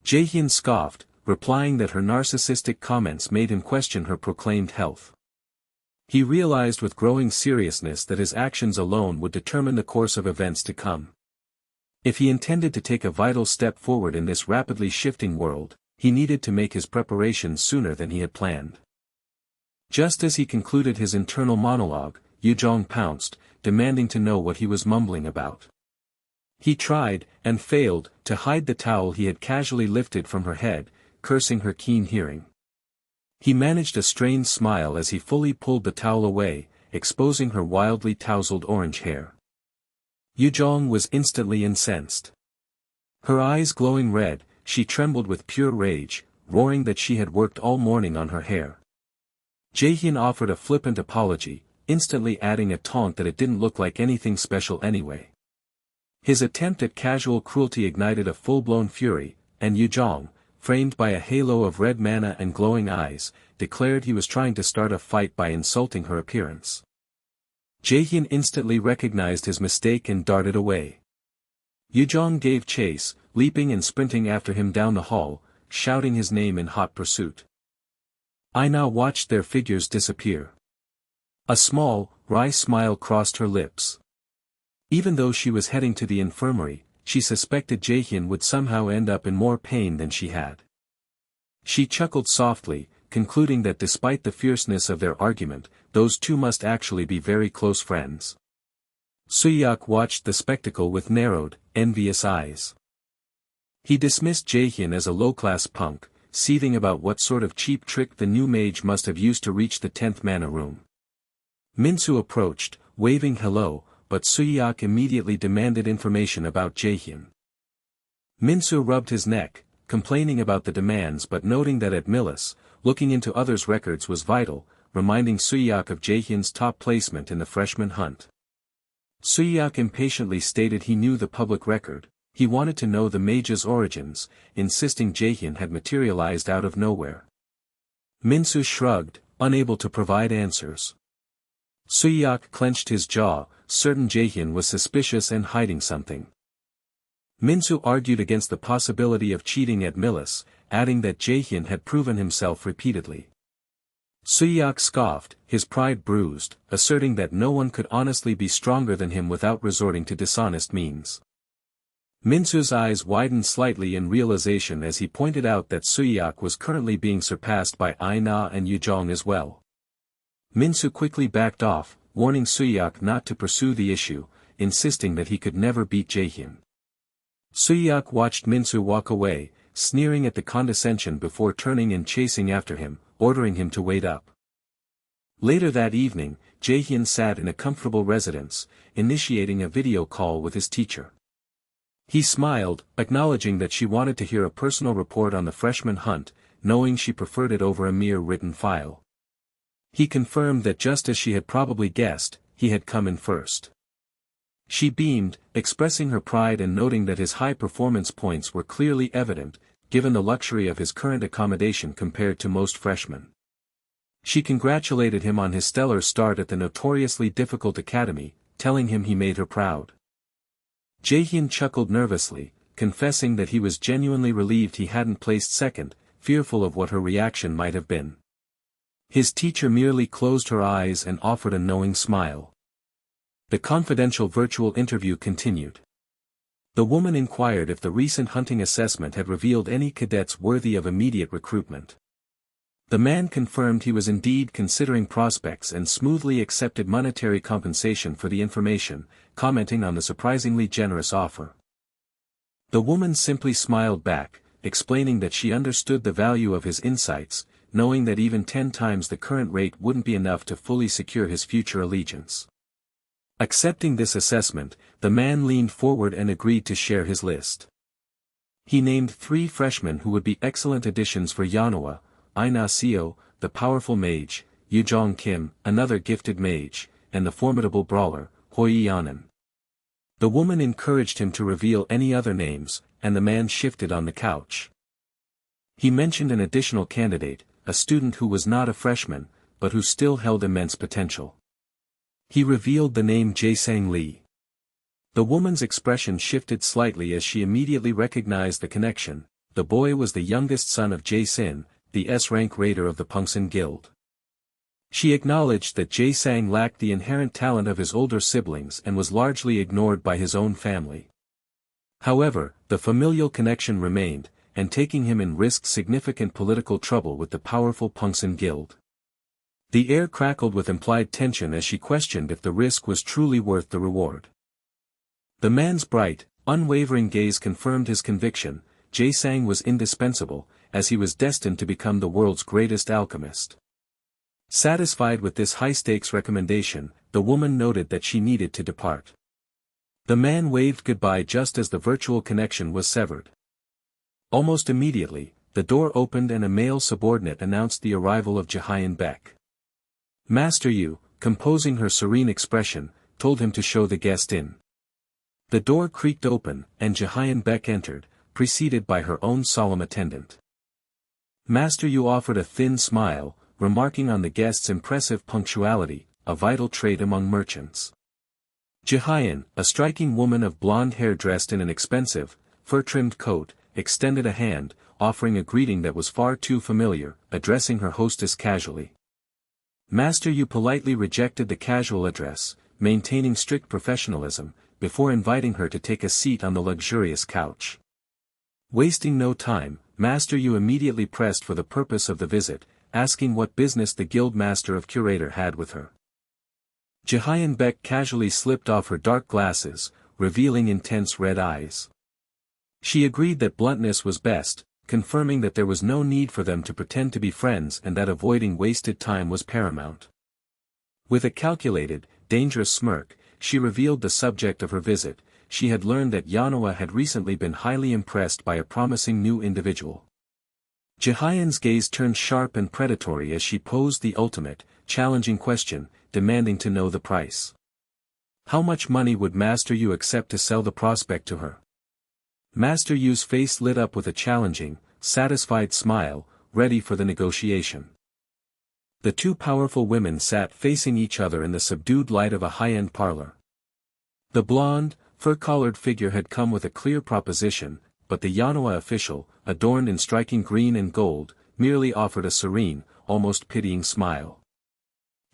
Jaehyun scoffed, replying that her narcissistic comments made him question her proclaimed health. He realized with growing seriousness that his actions alone would determine the course of events to come. If he intended to take a vital step forward in this rapidly shifting world, he needed to make his preparations sooner than he had planned. Just as he concluded his internal monologue, Yujong pounced, demanding to know what he was mumbling about. He tried, and failed, to hide the towel he had casually lifted from her head, cursing her keen hearing. He managed a strained smile as he fully pulled the towel away, exposing her wildly tousled orange hair. Yujong was instantly incensed. Her eyes glowing red, she trembled with pure rage, roaring that she had worked all morning on her hair. Jaehyun offered a flippant apology, instantly adding a taunt that it didn't look like anything special anyway. His attempt at casual cruelty ignited a full-blown fury, and Yujong, framed by a halo of red mana and glowing eyes, declared he was trying to start a fight by insulting her appearance. Jaehyun instantly recognized his mistake and darted away. Yujong gave chase, leaping and sprinting after him down the hall, shouting his name in hot pursuit. I now watched their figures disappear. A small, wry smile crossed her lips. Even though she was heading to the infirmary, she suspected Jaehyun would somehow end up in more pain than she had. She chuckled softly, concluding that despite the fierceness of their argument, those two must actually be very close friends. Suyak watched the spectacle with narrowed, envious eyes. He dismissed Jaehyun as a low-class punk, seething about what sort of cheap trick the new mage must have used to reach the 10th mana room. Minsu approached, waving hello, but Suyak immediately demanded information about Jaehyun. Minsu rubbed his neck, complaining about the demands but noting that at Millis, looking into others' records was vital, reminding Suyak of Jaehyun's top placement in the freshman hunt. Suyak impatiently stated he knew the public record. He wanted to know the mage's origins, insisting Jaehyun had materialized out of nowhere. Minsu shrugged, unable to provide answers. Suyak clenched his jaw, certain Jaehyun was suspicious and hiding something. Minsu argued against the possibility of cheating at Millis, adding that Jaehyun had proven himself repeatedly. Suyak scoffed, his pride bruised, asserting that no one could honestly be stronger than him without resorting to dishonest means. Minsu's eyes widened slightly in realization as he pointed out that Suyak was currently being surpassed by Aina and Yujong as well. Minsu quickly backed off, warning Suyak not to pursue the issue, insisting that he could never beat Jaehyun. Suyak watched Minsu walk away, sneering at the condescension before turning and chasing after him, ordering him to wait up. Later that evening, Jaehyun sat in a comfortable residence, initiating a video call with his teacher. He smiled, acknowledging that she wanted to hear a personal report on the freshman hunt, knowing she preferred it over a mere written file. He confirmed that just as she had probably guessed, he had come in first. She beamed, expressing her pride and noting that his high performance points were clearly evident, given the luxury of his current accommodation compared to most freshmen. She congratulated him on his stellar start at the notoriously difficult academy, telling him he made her proud. Jaehyun chuckled nervously, confessing that he was genuinely relieved he hadn't placed second, fearful of what her reaction might have been. His teacher merely closed her eyes and offered a knowing smile. The confidential virtual interview continued. The woman inquired if the recent hunting assessment had revealed any cadets worthy of immediate recruitment. The man confirmed he was indeed considering prospects and smoothly accepted monetary compensation for the information, commenting on the surprisingly generous offer. The woman simply smiled back, explaining that she understood the value of his insights, knowing that even 10 times the current rate wouldn't be enough to fully secure his future allegiance. Accepting this assessment, the man leaned forward and agreed to share his list. He named 3 freshmen who would be excellent additions for Manhwa: Aina Seo, the powerful mage, Yujong Kim, another gifted mage, and the formidable brawler, Hoi Yanan. The woman encouraged him to reveal any other names, and the man shifted on the couch. He mentioned an additional candidate, a student who was not a freshman, but who still held immense potential. He revealed the name Jae-sang Lee. The woman's expression shifted slightly as she immediately recognized the connection. The boy was the youngest son of Jae-sin, the S-rank raider of the Pungsan Guild. She acknowledged that Jae-sang lacked the inherent talent of his older siblings and was largely ignored by his own family. However, the familial connection remained, and taking him in risked significant political trouble with the powerful Pungsan Guild. The air crackled with implied tension as she questioned if the risk was truly worth the reward. The man's bright, unwavering gaze confirmed his conviction. Jae-sang was indispensable, as he was destined to become the world's greatest alchemist. Satisfied with this high-stakes recommendation, the woman noted that she needed to depart. The man waved goodbye just as the virtual connection was severed. Almost immediately, the door opened and a male subordinate announced the arrival of Jaehyun Baek. Master Yu, composing her serene expression, told him to show the guest in. The door creaked open, and Jaehyun Baek entered, preceded by her own solemn attendant. Master Yu offered a thin smile, remarking on the guest's impressive punctuality, a vital trait among merchants. Jaehyun, a striking woman of blonde hair dressed in an expensive, fur-trimmed coat, extended a hand, offering a greeting that was far too familiar, addressing her hostess casually. Master Yu politely rejected the casual address, maintaining strict professionalism, before inviting her to take a seat on the luxurious couch. Wasting no time, Master Yu immediately pressed for the purpose of the visit, asking what business the guild master of curator had with her. Jihyun Beck casually slipped off her dark glasses, revealing intense red eyes. She agreed that bluntness was best, confirming that there was no need for them to pretend to be friends and that avoiding wasted time was paramount. With a calculated, dangerous smirk, she revealed the subject of her visit. She had learned that Yanoa had recently been highly impressed by a promising new individual. Jihyun's gaze turned sharp and predatory as she posed the ultimate, challenging question, demanding to know the price. How much money would Master Yu accept to sell the prospect to her? Master Yu's face lit up with a challenging, satisfied smile, ready for the negotiation. The two powerful women sat facing each other in the subdued light of a high-end parlor. The blonde, fur-collared figure had come with a clear proposition, but the Yanoa official, adorned in striking green and gold, merely offered a serene, almost pitying smile.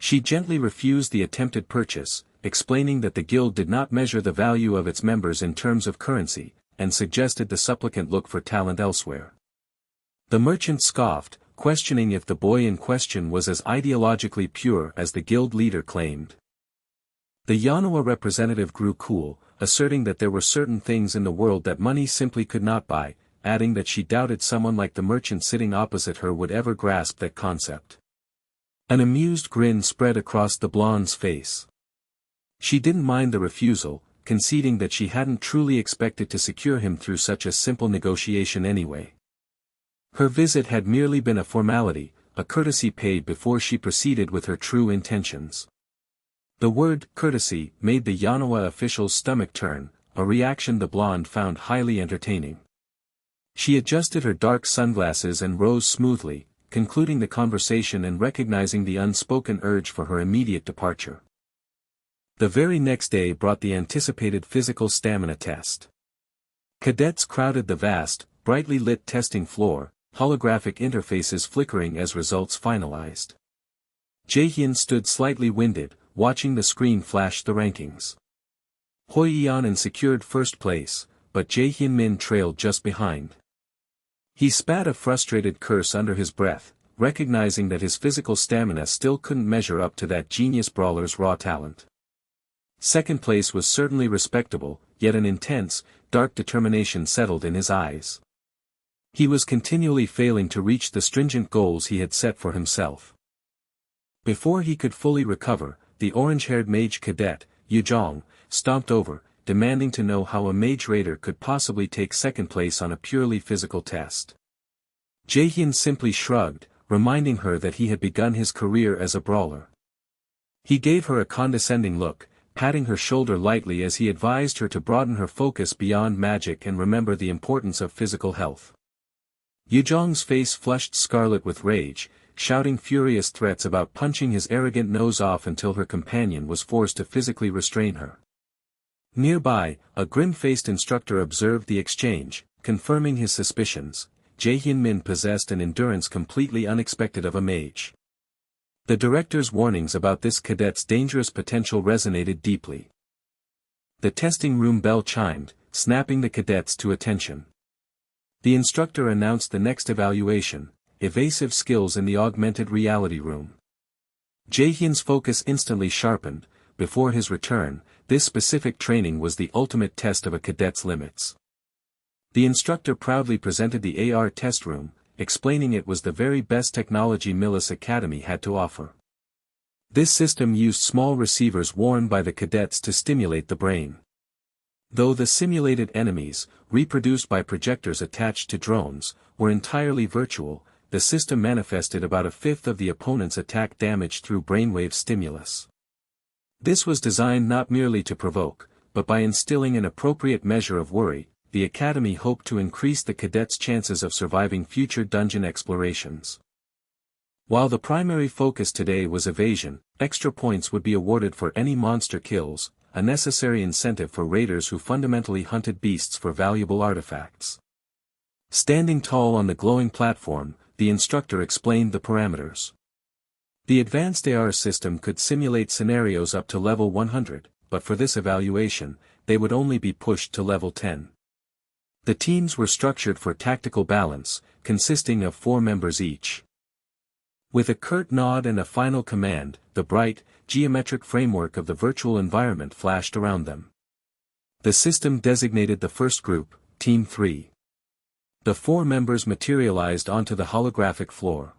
She gently refused the attempted purchase, explaining that the guild did not measure the value of its members in terms of currency, and suggested the supplicant look for talent elsewhere. The merchant scoffed, questioning if the boy in question was as ideologically pure as the guild leader claimed. The Yanoa representative grew cool, asserting that there were certain things in the world that money simply could not buy, adding that she doubted someone like the merchant sitting opposite her would ever grasp that concept. An amused grin spread across the blonde's face. She didn't mind the refusal, conceding that she hadn't truly expected to secure him through such a simple negotiation anyway. Her visit had merely been a formality, a courtesy paid before she proceeded with her true intentions. The word courtesy made the Yanoa official's stomach turn, a reaction the blonde found highly entertaining. She adjusted her dark sunglasses and rose smoothly, concluding the conversation and recognizing the unspoken urge for her immediate departure. The very next day brought the anticipated physical stamina test. Cadets crowded the vast, brightly lit testing floor, holographic interfaces flickering as results finalized. Jaehyun stood slightly winded, watching the screen flash the rankings. Hoi-yeon secured first place, but Jae-hyun-min trailed just behind. He spat a frustrated curse under his breath, recognizing that his physical stamina still couldn't measure up to that genius brawler's raw talent. Second place was certainly respectable, yet an intense, dark determination settled in his eyes. He was continually failing to reach the stringent goals he had set for himself. Before he could fully recover, the orange-haired mage cadet, Yujong, stomped over, demanding to know how a mage raider could possibly take second place on a purely physical test. Jaehyun simply shrugged, reminding her that he had begun his career as a brawler. He gave her a condescending look, patting her shoulder lightly as he advised her to broaden her focus beyond magic and remember the importance of physical health. Yujong's face flushed scarlet with rage, shouting furious threats about punching his arrogant nose off until her companion was forced to physically restrain her. Nearby, a grim-faced instructor observed the exchange, confirming his suspicions. Jae-hyun-min possessed an endurance completely unexpected of a mage. The director's warnings about this cadet's dangerous potential resonated deeply. The testing room bell chimed, snapping the cadets to attention. The instructor announced the next evaluation: evasive skills in the augmented reality room. Jaehyun's focus instantly sharpened. Before his return, this specific training was the ultimate test of a cadet's limits. The instructor proudly presented the AR test room, explaining it was the very best technology Millis Academy had to offer. This system used small receivers worn by the cadets to stimulate the brain. Though the simulated enemies, reproduced by projectors attached to drones, were entirely virtual, the system manifested about a fifth of the opponent's attack damage through brainwave stimulus. This was designed not merely to provoke, but by instilling an appropriate measure of worry, the Academy hoped to increase the cadets' chances of surviving future dungeon explorations. While the primary focus today was evasion, extra points would be awarded for any monster kills, a necessary incentive for raiders who fundamentally hunted beasts for valuable artifacts. Standing tall on the glowing platform, the instructor explained the parameters. The advanced AR system could simulate scenarios up to level 100, but for this evaluation, they would only be pushed to level 10. The teams were structured for tactical balance, consisting of 4 members each. With a curt nod and a final command, the bright, geometric framework of the virtual environment flashed around them. The system designated the first group, Team 3. The 4 members materialized onto the holographic floor.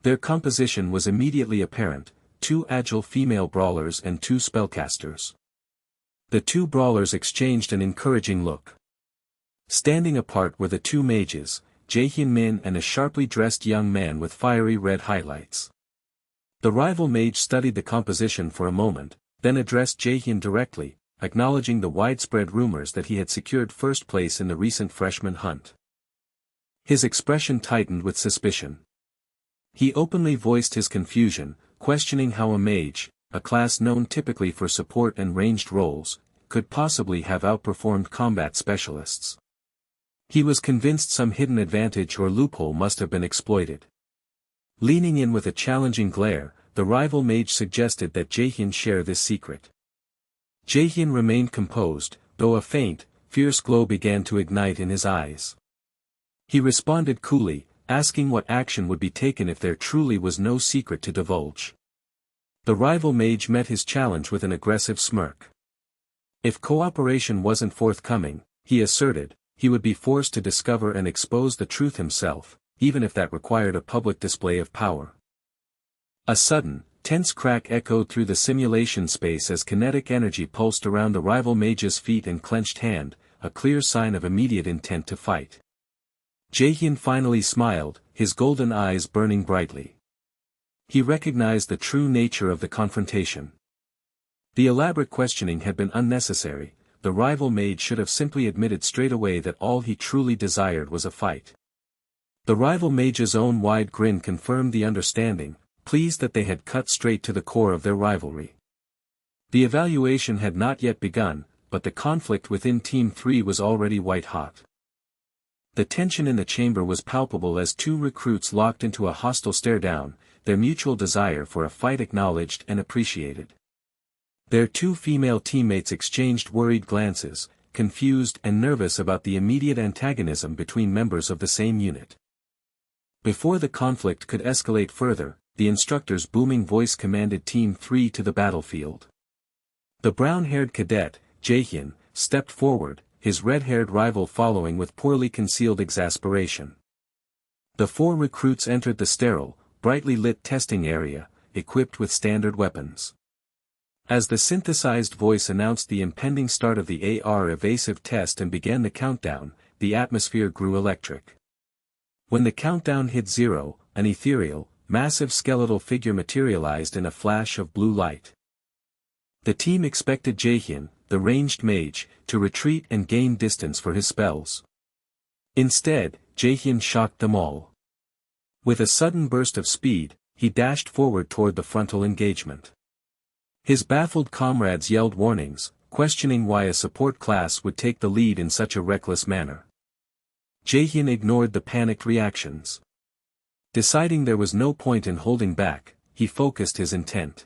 Their composition was immediately apparent: 2 agile female brawlers and 2 spellcasters. The 2 brawlers exchanged an encouraging look. Standing apart were the 2 mages, Jae-hyun Min and a sharply dressed young man with fiery red highlights. The rival mage studied the composition for a moment, then addressed Jae-hyun directly, acknowledging the widespread rumors that he had secured first place in the recent freshman hunt. His expression tightened with suspicion. He openly voiced his confusion, questioning how a mage, a class known typically for support and ranged roles, could possibly have outperformed combat specialists. He was convinced some hidden advantage or loophole must have been exploited. Leaning in with a challenging glare, the rival mage suggested that Jae-hyun share this secret. Jae-hyun remained composed, though a faint, fierce glow began to ignite in his eyes. He responded coolly, asking what action would be taken if there truly was no secret to divulge. The rival mage met his challenge with an aggressive smirk. If cooperation wasn't forthcoming, he asserted, he would be forced to discover and expose the truth himself, even if that required a public display of power. A sudden, tense crack echoed through the simulation space as kinetic energy pulsed around the rival mage's feet and clenched hand, a clear sign of immediate intent to fight. Jae-hyun finally smiled, his golden eyes burning brightly. He recognized the true nature of the confrontation. The elaborate questioning had been unnecessary. The rival mage should have simply admitted straight away that all he truly desired was a fight. The rival mage's own wide grin confirmed the understanding, pleased that they had cut straight to the core of their rivalry. The evaluation had not yet begun, but the conflict within Team 3 was already white-hot. The tension in the chamber was palpable as 2 recruits locked into a hostile stare-down, their mutual desire for a fight acknowledged and appreciated. Their 2 female teammates exchanged worried glances, confused and nervous about the immediate antagonism between members of the same unit. Before the conflict could escalate further, the instructor's booming voice commanded Team 3 to the battlefield. The brown-haired cadet, Jae-hyun, stepped forward, his red-haired rival following with poorly concealed exasperation. The 4 recruits entered the sterile, brightly lit testing area, equipped with standard weapons. As the synthesized voice announced the impending start of the AR evasive test and began the countdown, the atmosphere grew electric. When the countdown hit 0, an ethereal, massive skeletal figure materialized in a flash of blue light. The team expected Jae-hyun, the ranged mage, to retreat and gain distance for his spells. Instead, Jae-hyun shocked them all. With a sudden burst of speed, he dashed forward toward the frontal engagement. His baffled comrades yelled warnings, questioning why a support class would take the lead in such a reckless manner. Jae-hyun ignored the panicked reactions. Deciding there was no point in holding back, he focused his intent.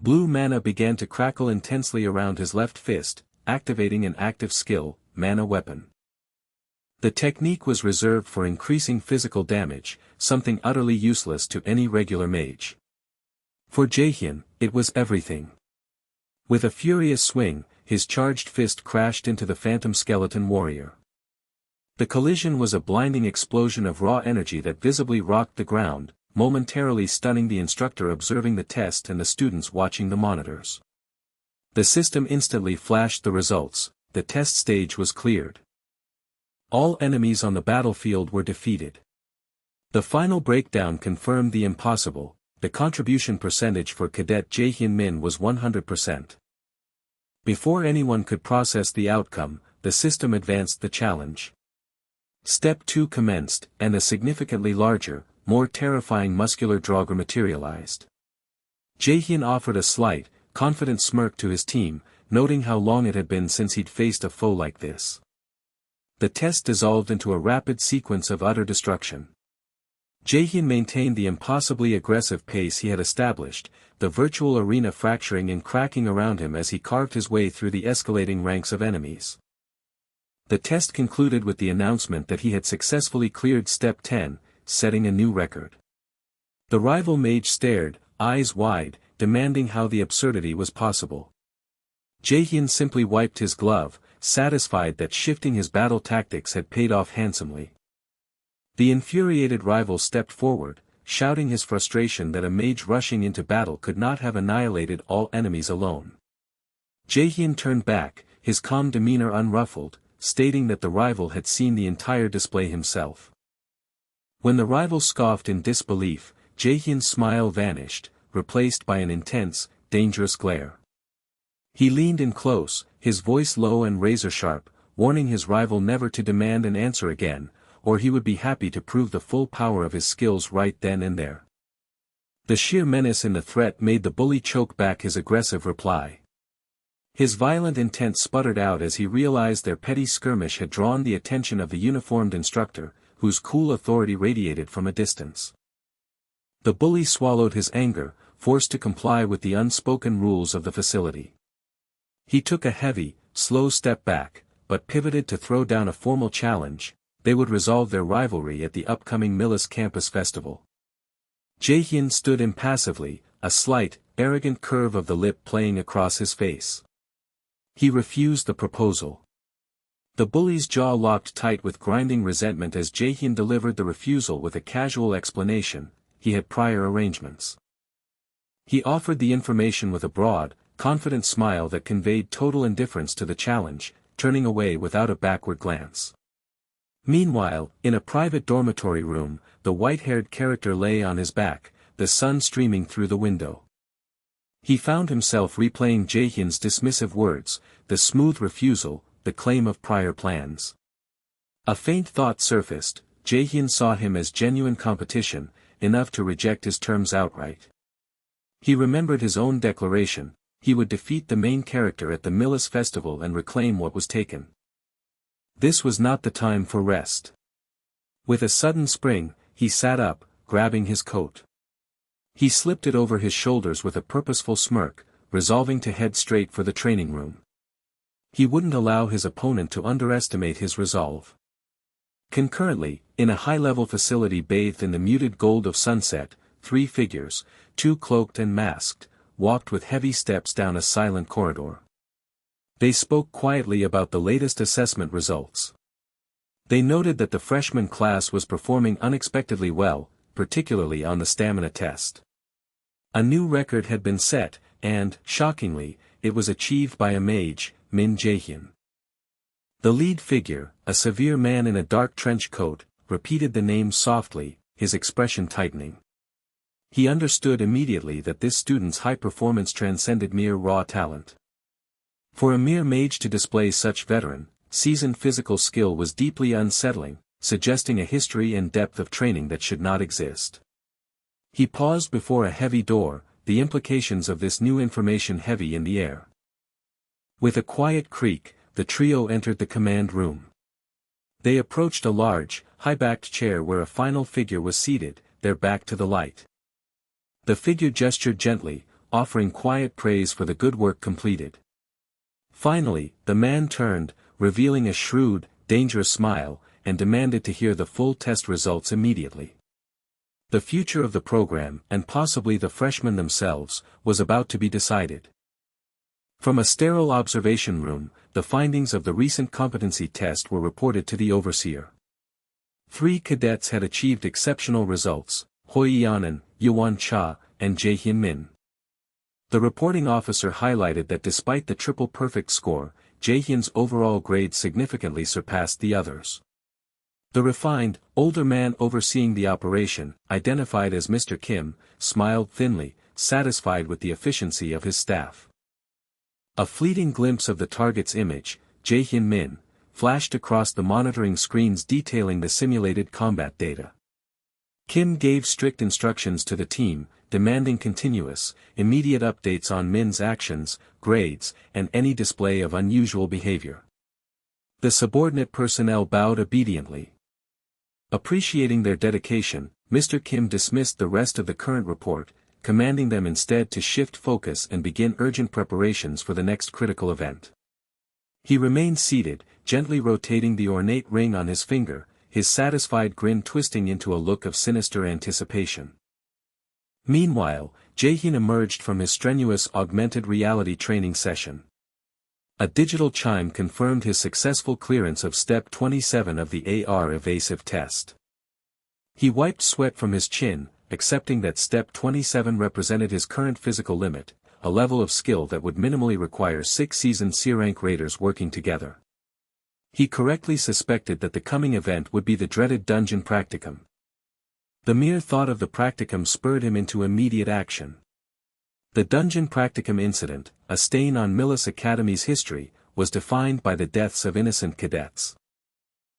Blue mana began to crackle intensely around his left fist, activating an active skill, Mana Weapon. The technique was reserved for increasing physical damage, something utterly useless to any regular mage. For Jae-hyun, it was everything. With a furious swing, his charged fist crashed into the phantom skeleton warrior. The collision was a blinding explosion of raw energy that visibly rocked the ground, momentarily stunning the instructor observing the test and the students watching the monitors. The system instantly flashed the results: the test stage was cleared. All enemies on the battlefield were defeated. The final breakdown confirmed the impossible: the contribution percentage for Cadet Jae-hyun Min was 100%. Before anyone could process the outcome, the system advanced the challenge. Step 2 commenced, and a significantly larger, more terrifying muscular Draugr materialized. Jae-hyun offered a slight, confident smirk to his team, noting how long it had been since he'd faced a foe like this. The test dissolved into a rapid sequence of utter destruction. Jaehyun maintained the impossibly aggressive pace he had established, the virtual arena fracturing and cracking around him as he carved his way through the escalating ranks of enemies. The test concluded with the announcement that he had successfully cleared Step 10, setting a new record. The rival mage stared, eyes wide, demanding how the absurdity was possible. Jaehyun simply wiped his glove, satisfied that shifting his battle tactics had paid off handsomely. The infuriated rival stepped forward, shouting his frustration that a mage rushing into battle could not have annihilated all enemies alone. Jaehyun turned back, his calm demeanor unruffled, stating that the rival had seen the entire display himself. When the rival scoffed in disbelief, Jaehyun's smile vanished, replaced by an intense, dangerous glare. He leaned in close, his voice low and razor-sharp, warning his rival never to demand an answer again, or he would be happy to prove the full power of his skills right then and there. The sheer menace in the threat made the bully choke back his aggressive reply. His violent intent sputtered out as he realized their petty skirmish had drawn the attention of the uniformed instructor, whose cool authority radiated from a distance. The bully swallowed his anger, forced to comply with the unspoken rules of the facility. He took a heavy, slow step back, but pivoted to throw down a formal challenge. They would resolve their rivalry at the upcoming Millis Campus Festival. Jaehyun stood impassively, a slight, arrogant curve of the lip playing across his face. He refused the proposal. The bully's jaw locked tight with grinding resentment as Jaehyun delivered the refusal with a casual explanation: he had prior arrangements. He offered the information with a broad, confident smile that conveyed total indifference to the challenge, turning away without a backward glance. Meanwhile, in a private dormitory room, the white-haired character lay on his back, the sun streaming through the window. He found himself replaying Jaehyun's dismissive words, the smooth refusal, the claim of prior plans. A faint thought surfaced: Jaehyun saw him as genuine competition, enough to reject his terms outright. He remembered his own declaration: he would defeat the main character at the Millis Festival and reclaim what was taken. This was not the time for rest. With a sudden spring, he sat up, grabbing his coat. He slipped it over his shoulders with a purposeful smirk, resolving to head straight for the training room. He wouldn't allow his opponent to underestimate his resolve. Concurrently, in a high-level facility bathed in the muted gold of sunset, 3 figures, 2 cloaked and masked, walked with heavy steps down a silent corridor. They spoke quietly about the latest assessment results. They noted that the freshman class was performing unexpectedly well, particularly on the stamina test. A new record had been set, and, shockingly, it was achieved by a mage, Min Jaehyun. The lead figure, a severe man in a dark trench coat, repeated the name softly, his expression tightening. He understood immediately that this student's high performance transcended mere raw talent. For a mere mage to display such veteran, seasoned physical skill was deeply unsettling, suggesting a history and depth of training that should not exist. He paused before a heavy door, the implications of this new information heavy in the air. With a quiet creak, the trio entered the command room. They approached a large, high-backed chair where a final figure was seated, their back to the light. The figure gestured gently, offering quiet praise for the good work completed. Finally, the man turned, revealing a shrewd, dangerous smile, and demanded to hear the full test results immediately. The future of the program, and possibly the freshmen themselves, was about to be decided. From a sterile observation room, the findings of the recent competency test were reported to the overseer. 3 cadets had achieved exceptional results: Hoi Yanan, Yuan Cha, and Jaehyun Min. The reporting officer highlighted that despite the triple perfect score, Jaehyun's overall grade significantly surpassed the others. The refined, older man overseeing the operation, identified as Mr. Kim, smiled thinly, satisfied with the efficiency of his staff. A fleeting glimpse of the target's image, Jaehyun Min, flashed across the monitoring screens detailing the simulated combat data. Kim gave strict instructions to the team, demanding continuous, immediate updates on Min's actions, grades, and any display of unusual behavior. The subordinate personnel bowed obediently. Appreciating their dedication, Mr. Kim dismissed the rest of the current report, commanding them instead to shift focus and begin urgent preparations for the next critical event. He remained seated, gently rotating the ornate ring on his finger, his satisfied grin twisting into a look of sinister anticipation. Meanwhile, Jae-hyun emerged from his strenuous augmented reality training session. A digital chime confirmed his successful clearance of Step 27 of the AR evasive test. He wiped sweat from his chin, accepting that Step 27 represented his current physical limit, a level of skill that would minimally require 6 seasoned C-rank raiders working together. He correctly suspected that the coming event would be the dreaded dungeon practicum. The mere thought of the practicum spurred him into immediate action. The dungeon practicum incident, a stain on Millis Academy's history, was defined by the deaths of innocent cadets.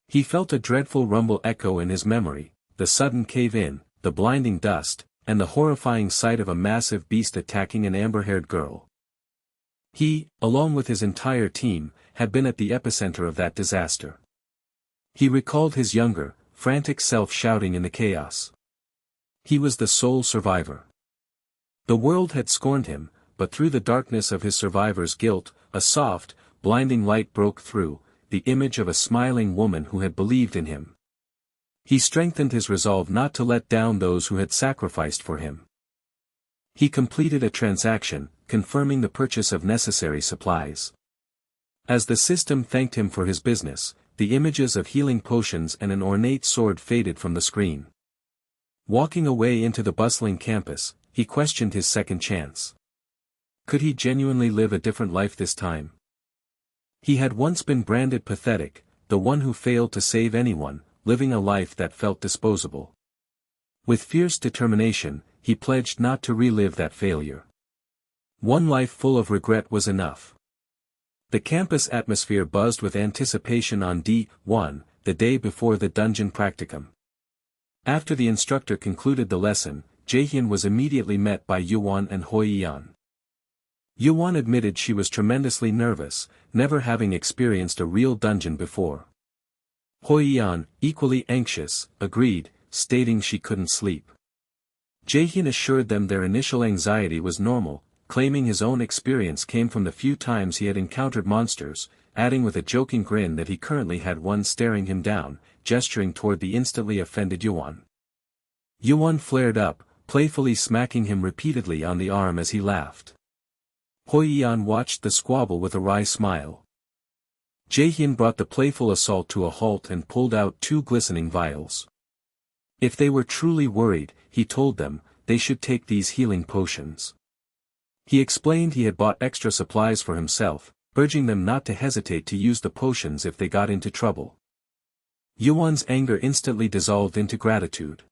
He felt a dreadful rumble echo in his memory, the sudden cave-in, the blinding dust, and the horrifying sight of a massive beast attacking an amber-haired girl. He, along with his entire team, had been at the epicenter of that disaster. He recalled his younger, frantic self shouting in the chaos. He was the sole survivor. The world had scorned him, but through the darkness of his survivor's guilt, a soft, blinding light broke through, the image of a smiling woman who had believed in him. He strengthened his resolve not to let down those who had sacrificed for him. He completed a transaction, confirming the purchase of necessary supplies. As the system thanked him for his business, the images of healing potions and an ornate sword faded from the screen. Walking away into the bustling campus, he questioned his second chance. Could he genuinely live a different life this time? He had once been branded pathetic, the one who failed to save anyone, living a life that felt disposable. With fierce determination, he pledged not to relive that failure. One life full of regret was enough. The campus atmosphere buzzed with anticipation on D1, the day before the dungeon practicum. After the instructor concluded the lesson, Jae-hyun was immediately met by Yuwon and Hoi-yeon. Yuwon admitted she was tremendously nervous, never having experienced a real dungeon before. Hoi-yeon, equally anxious, agreed, stating she couldn't sleep. Jae-hyun assured them their initial anxiety was normal, claiming his own experience came from the few times he had encountered monsters, adding with a joking grin that he currently had one staring him down, gesturing toward the instantly offended Yuwon. Yuwon flared up, playfully smacking him repeatedly on the arm as he laughed. Hoi-yeon watched the squabble with a wry smile. Jae-hyun brought the playful assault to a halt and pulled out 2 glistening vials. If they were truly worried, he told them, they should take these healing potions. He explained he had bought extra supplies for himself, urging them not to hesitate to use the potions if they got into trouble. Yuwon's anger instantly dissolved into gratitude.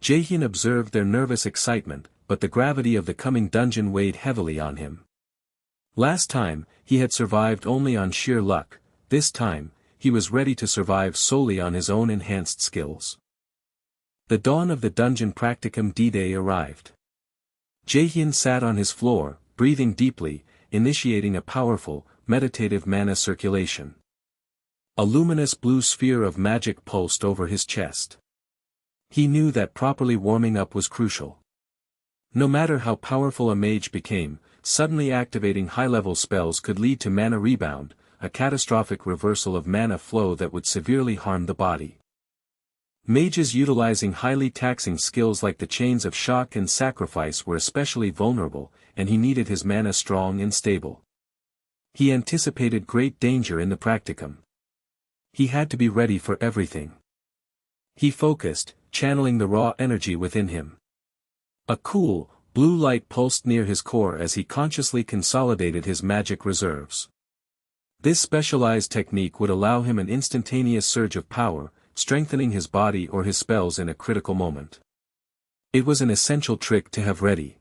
Jae-hyun observed their nervous excitement, but the gravity of the coming dungeon weighed heavily on him. Last time, he had survived only on sheer luck, this time, he was ready to survive solely on his own enhanced skills. The dawn of the dungeon practicum D-Day arrived. Jae-hyun sat on his floor, breathing deeply, initiating a powerful, meditative mana circulation. A luminous blue sphere of magic pulsed over his chest. He knew that properly warming up was crucial. No matter how powerful a mage became, suddenly activating high-level spells could lead to mana rebound, a catastrophic reversal of mana flow that would severely harm the body. Mages utilizing highly taxing skills like the chains of shock and sacrifice were especially vulnerable, and he needed his mana strong and stable. He anticipated great danger in the practicum. He had to be ready for everything. He focused, channeling the raw energy within him. A cool, blue light pulsed near his core as he consciously consolidated his magic reserves. This specialized technique would allow him an instantaneous surge of power, strengthening his body or his spells in a critical moment. It was an essential trick to have ready.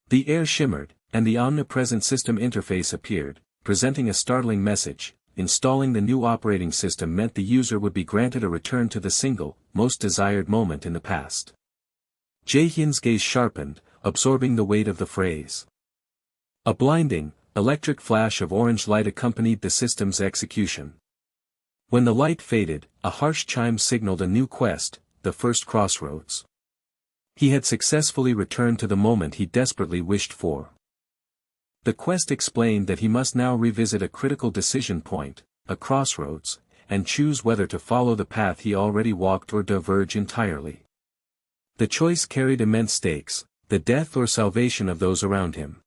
The air shimmered, and the omnipresent system interface appeared, presenting a startling message. Installing the new operating system meant the user would be granted a return to the single, most desired moment in the past. Jae-hyun's gaze sharpened, absorbing the weight of the phrase. A blinding, electric flash of orange light accompanied the system's execution. When the light faded, a harsh chime signaled a new quest, the first crossroads. He had successfully returned to the moment he desperately wished for. The quest explained that he must now revisit a critical decision point, a crossroads, and choose whether to follow the path he already walked or diverge entirely. The choice carried immense stakes, the death or salvation of those around him.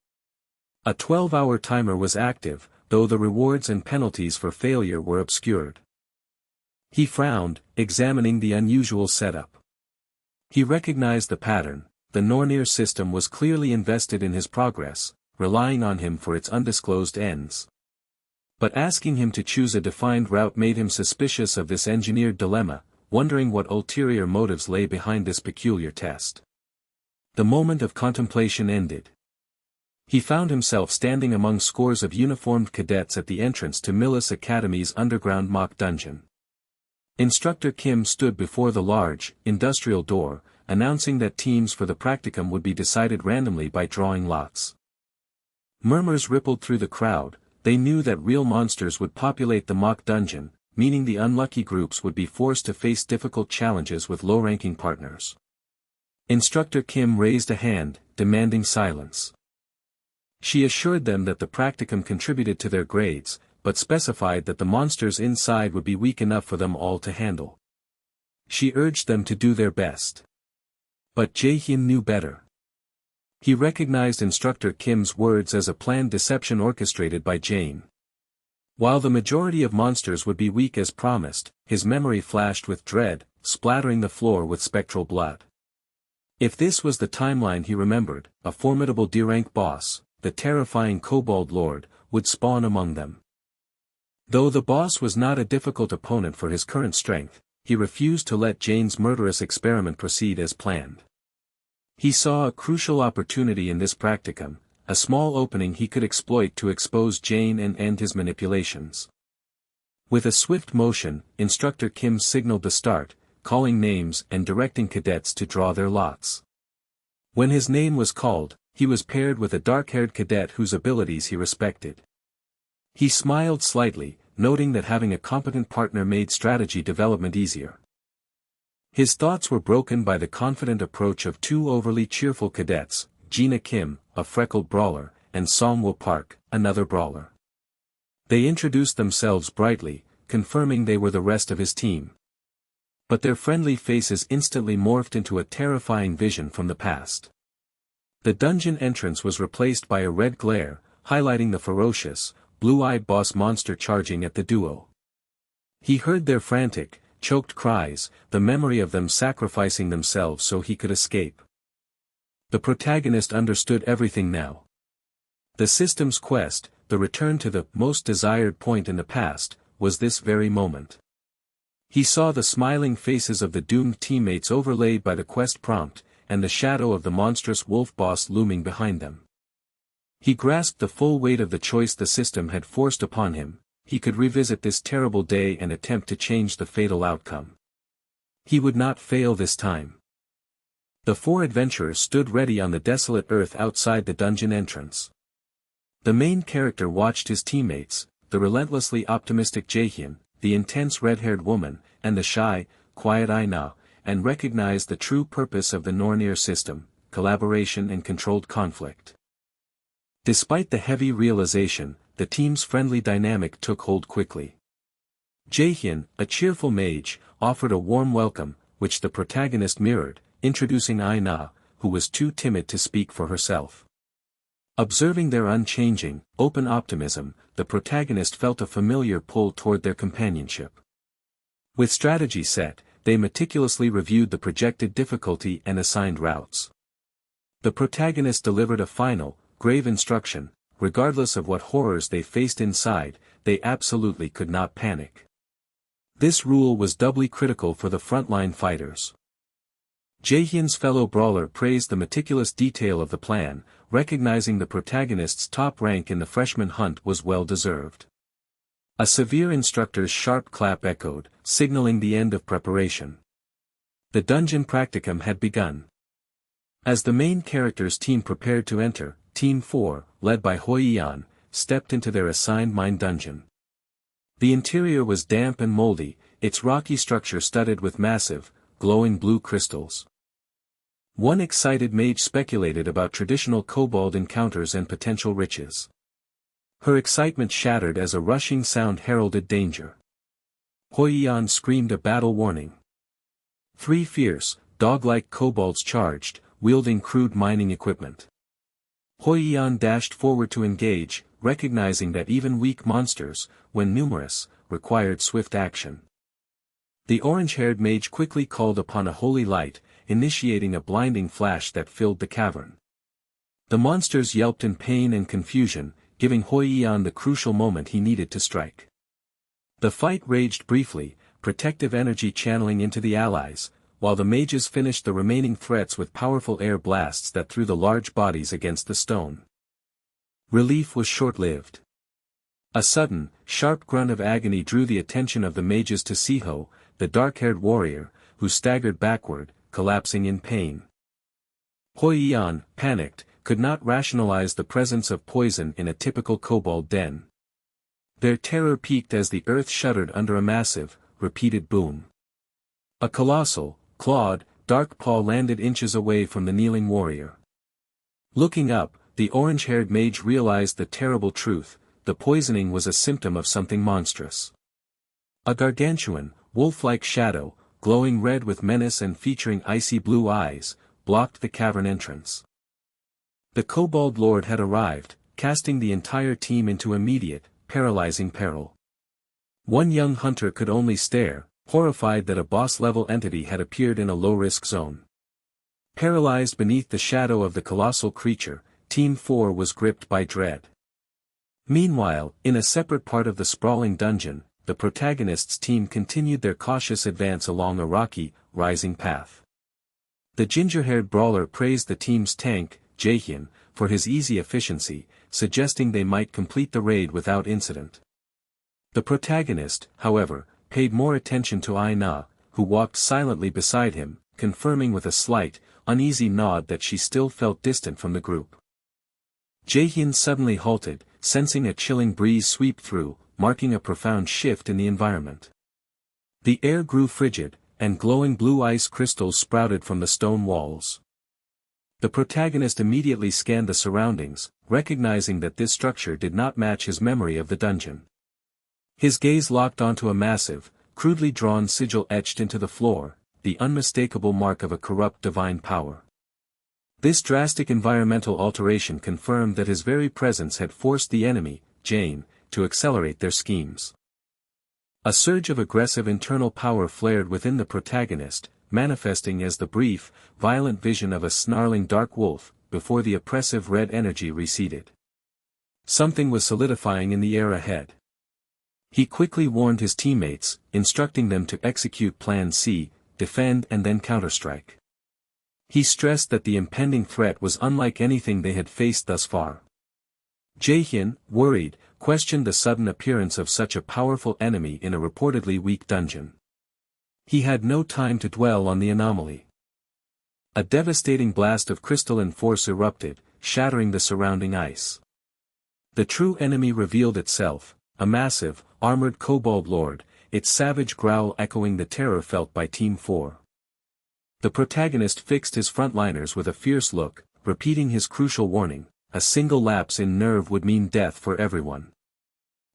A 12-hour timer was active, though the rewards and penalties for failure were obscured. He frowned, examining the unusual setup. He recognized the pattern. The Nornir system was clearly invested in his progress, relying on him for its undisclosed ends. But asking him to choose a defined route made him suspicious of this engineered dilemma, wondering what ulterior motives lay behind this peculiar test. The moment of contemplation ended. He found himself standing among scores of uniformed cadets at the entrance to Millis Academy's underground mock dungeon. Instructor Kim stood before the large, industrial door, announcing that teams for the practicum would be decided randomly by drawing lots. Murmurs rippled through the crowd. They knew that real monsters would populate the mock dungeon, meaning the unlucky groups would be forced to face difficult challenges with low-ranking partners. Instructor Kim raised a hand, demanding silence. She assured them that the practicum contributed to their grades, but specified that the monsters inside would be weak enough for them all to handle. She urged them to do their best. But Jae-hyun knew better. He recognized Instructor Kim's words as a planned deception orchestrated by Jane. While the majority of monsters would be weak as promised, his memory flashed with dread, splattering the floor with spectral blood. If this was the timeline he remembered, a formidable D-rank boss, the terrifying Kobold Lord, would spawn among them. Though the boss was not a difficult opponent for his current strength, he refused to let Jane's murderous experiment proceed as planned. He saw a crucial opportunity in this practicum, a small opening he could exploit to expose Jane and end his manipulations. With a swift motion, Instructor Kim signaled the start, calling names and directing cadets to draw their lots. When his name was called, he was paired with a dark-haired cadet whose abilities he respected. He smiled slightly, noting that having a competent partner made strategy development easier. His thoughts were broken by the confident approach of two overly cheerful cadets, Gina Kim, a freckled brawler, and Songwoo Park, another brawler. They introduced themselves brightly, confirming they were the rest of his team. But their friendly faces instantly morphed into a terrifying vision from the past. The dungeon entrance was replaced by a red glare, highlighting the ferocious, blue-eyed boss monster charging at the duo. He heard their frantic, choked cries, the memory of them sacrificing themselves so he could escape. The protagonist understood everything now. The system's quest, the return to the most desired point in the past, was this very moment. He saw the smiling faces of the doomed teammates overlaid by the quest prompt, and the shadow of the monstrous wolf boss looming behind them. He grasped the full weight of the choice the system had forced upon him. He could revisit this terrible day and attempt to change the fatal outcome. He would not fail this time. The four adventurers stood ready on the desolate earth outside the dungeon entrance. The main character watched his teammates, the relentlessly optimistic Jae-hyun, the intense red-haired woman, and the shy, quiet Aina, and recognized the true purpose of the Nornir system, collaboration and controlled conflict. Despite the heavy realization, the team's friendly dynamic took hold quickly. Jae-hyun, a cheerful mage, offered a warm welcome, which the protagonist mirrored, introducing Aina, who was too timid to speak for herself. Observing their unchanging, open optimism, the protagonist felt a familiar pull toward their companionship. With strategy set, they meticulously reviewed the projected difficulty and assigned routes. The protagonist delivered a final, grave instruction: regardless of what horrors they faced inside, they absolutely could not panic. This rule was doubly critical for the frontline fighters. Jae-hyun's fellow brawler praised the meticulous detail of the plan, recognizing the protagonist's top rank in the freshman hunt was well deserved. A severe instructor's sharp clap echoed, signaling the end of preparation. The dungeon practicum had begun. As the main character's team prepared to enter, Team 4, led by Hoi-yeon, stepped into their assigned mine dungeon. The interior was damp and moldy, its rocky structure studded with massive, glowing blue crystals. One excited mage speculated about traditional kobold encounters and potential riches. Her excitement shattered as a rushing sound heralded danger. Huiyan screamed a battle warning. 3 fierce, dog-like kobolds charged, wielding crude mining equipment. Huiyan dashed forward to engage, recognizing that even weak monsters, when numerous, required swift action. The orange-haired mage quickly called upon a holy light, initiating a blinding flash that filled the cavern. The monsters yelped in pain and confusion, giving Huiyan the crucial moment he needed to strike. The fight raged briefly, protective energy channeling into the allies, while the mages finished the remaining threats with powerful air blasts that threw the large bodies against the stone. Relief was short-lived. A sudden, sharp grunt of agony drew the attention of the mages to Siho, the dark-haired warrior, who staggered backward, collapsing in pain. Huiyan, panicked, could not rationalize the presence of poison in a typical kobold den. Their terror peaked as the earth shuddered under a massive, repeated boom. A colossal, clawed, dark paw landed inches away from the kneeling warrior. Looking up, the orange-haired mage realized the terrible truth: the poisoning was a symptom of something monstrous. A gargantuan, wolf-like shadow, glowing red with menace and featuring icy blue eyes, blocked the cavern entrance. The kobold lord had arrived, casting the entire team into immediate, paralyzing peril. One young hunter could only stare, horrified that a boss-level entity had appeared in a low-risk zone. Paralyzed beneath the shadow of the colossal creature, Team 4 was gripped by dread. Meanwhile, in a separate part of the sprawling dungeon, the protagonist's team continued their cautious advance along a rocky, rising path. The ginger-haired brawler praised the team's tank, Jaehyun, for his easy efficiency, suggesting they might complete the raid without incident. The protagonist, however, paid more attention to Aina, who walked silently beside him, confirming with a slight, uneasy nod that she still felt distant from the group. Jaehyun suddenly halted, sensing a chilling breeze sweep through, marking a profound shift in the environment. The air grew frigid, and glowing blue ice crystals sprouted from the stone walls. The protagonist immediately scanned the surroundings, recognizing that this structure did not match his memory of the dungeon. His gaze locked onto a massive, crudely drawn sigil etched into the floor, the unmistakable mark of a corrupt divine power. This drastic environmental alteration confirmed that his very presence had forced the enemy, Jane, to accelerate their schemes. A surge of aggressive internal power flared within the protagonist, manifesting as the brief, violent vision of a snarling dark wolf, before the oppressive red energy receded. Something was solidifying in the air ahead. He quickly warned his teammates, instructing them to execute Plan C, defend and then counterstrike. He stressed that the impending threat was unlike anything they had faced thus far. Jaehyun, worried, questioned the sudden appearance of such a powerful enemy in a reportedly weak dungeon. He had no time to dwell on the anomaly. A devastating blast of crystalline force erupted, shattering the surrounding ice. The true enemy revealed itself, a massive, armored kobold lord, its savage growl echoing the terror felt by Team 4. The protagonist fixed his frontliners with a fierce look, repeating his crucial warning: a single lapse in nerve would mean death for everyone.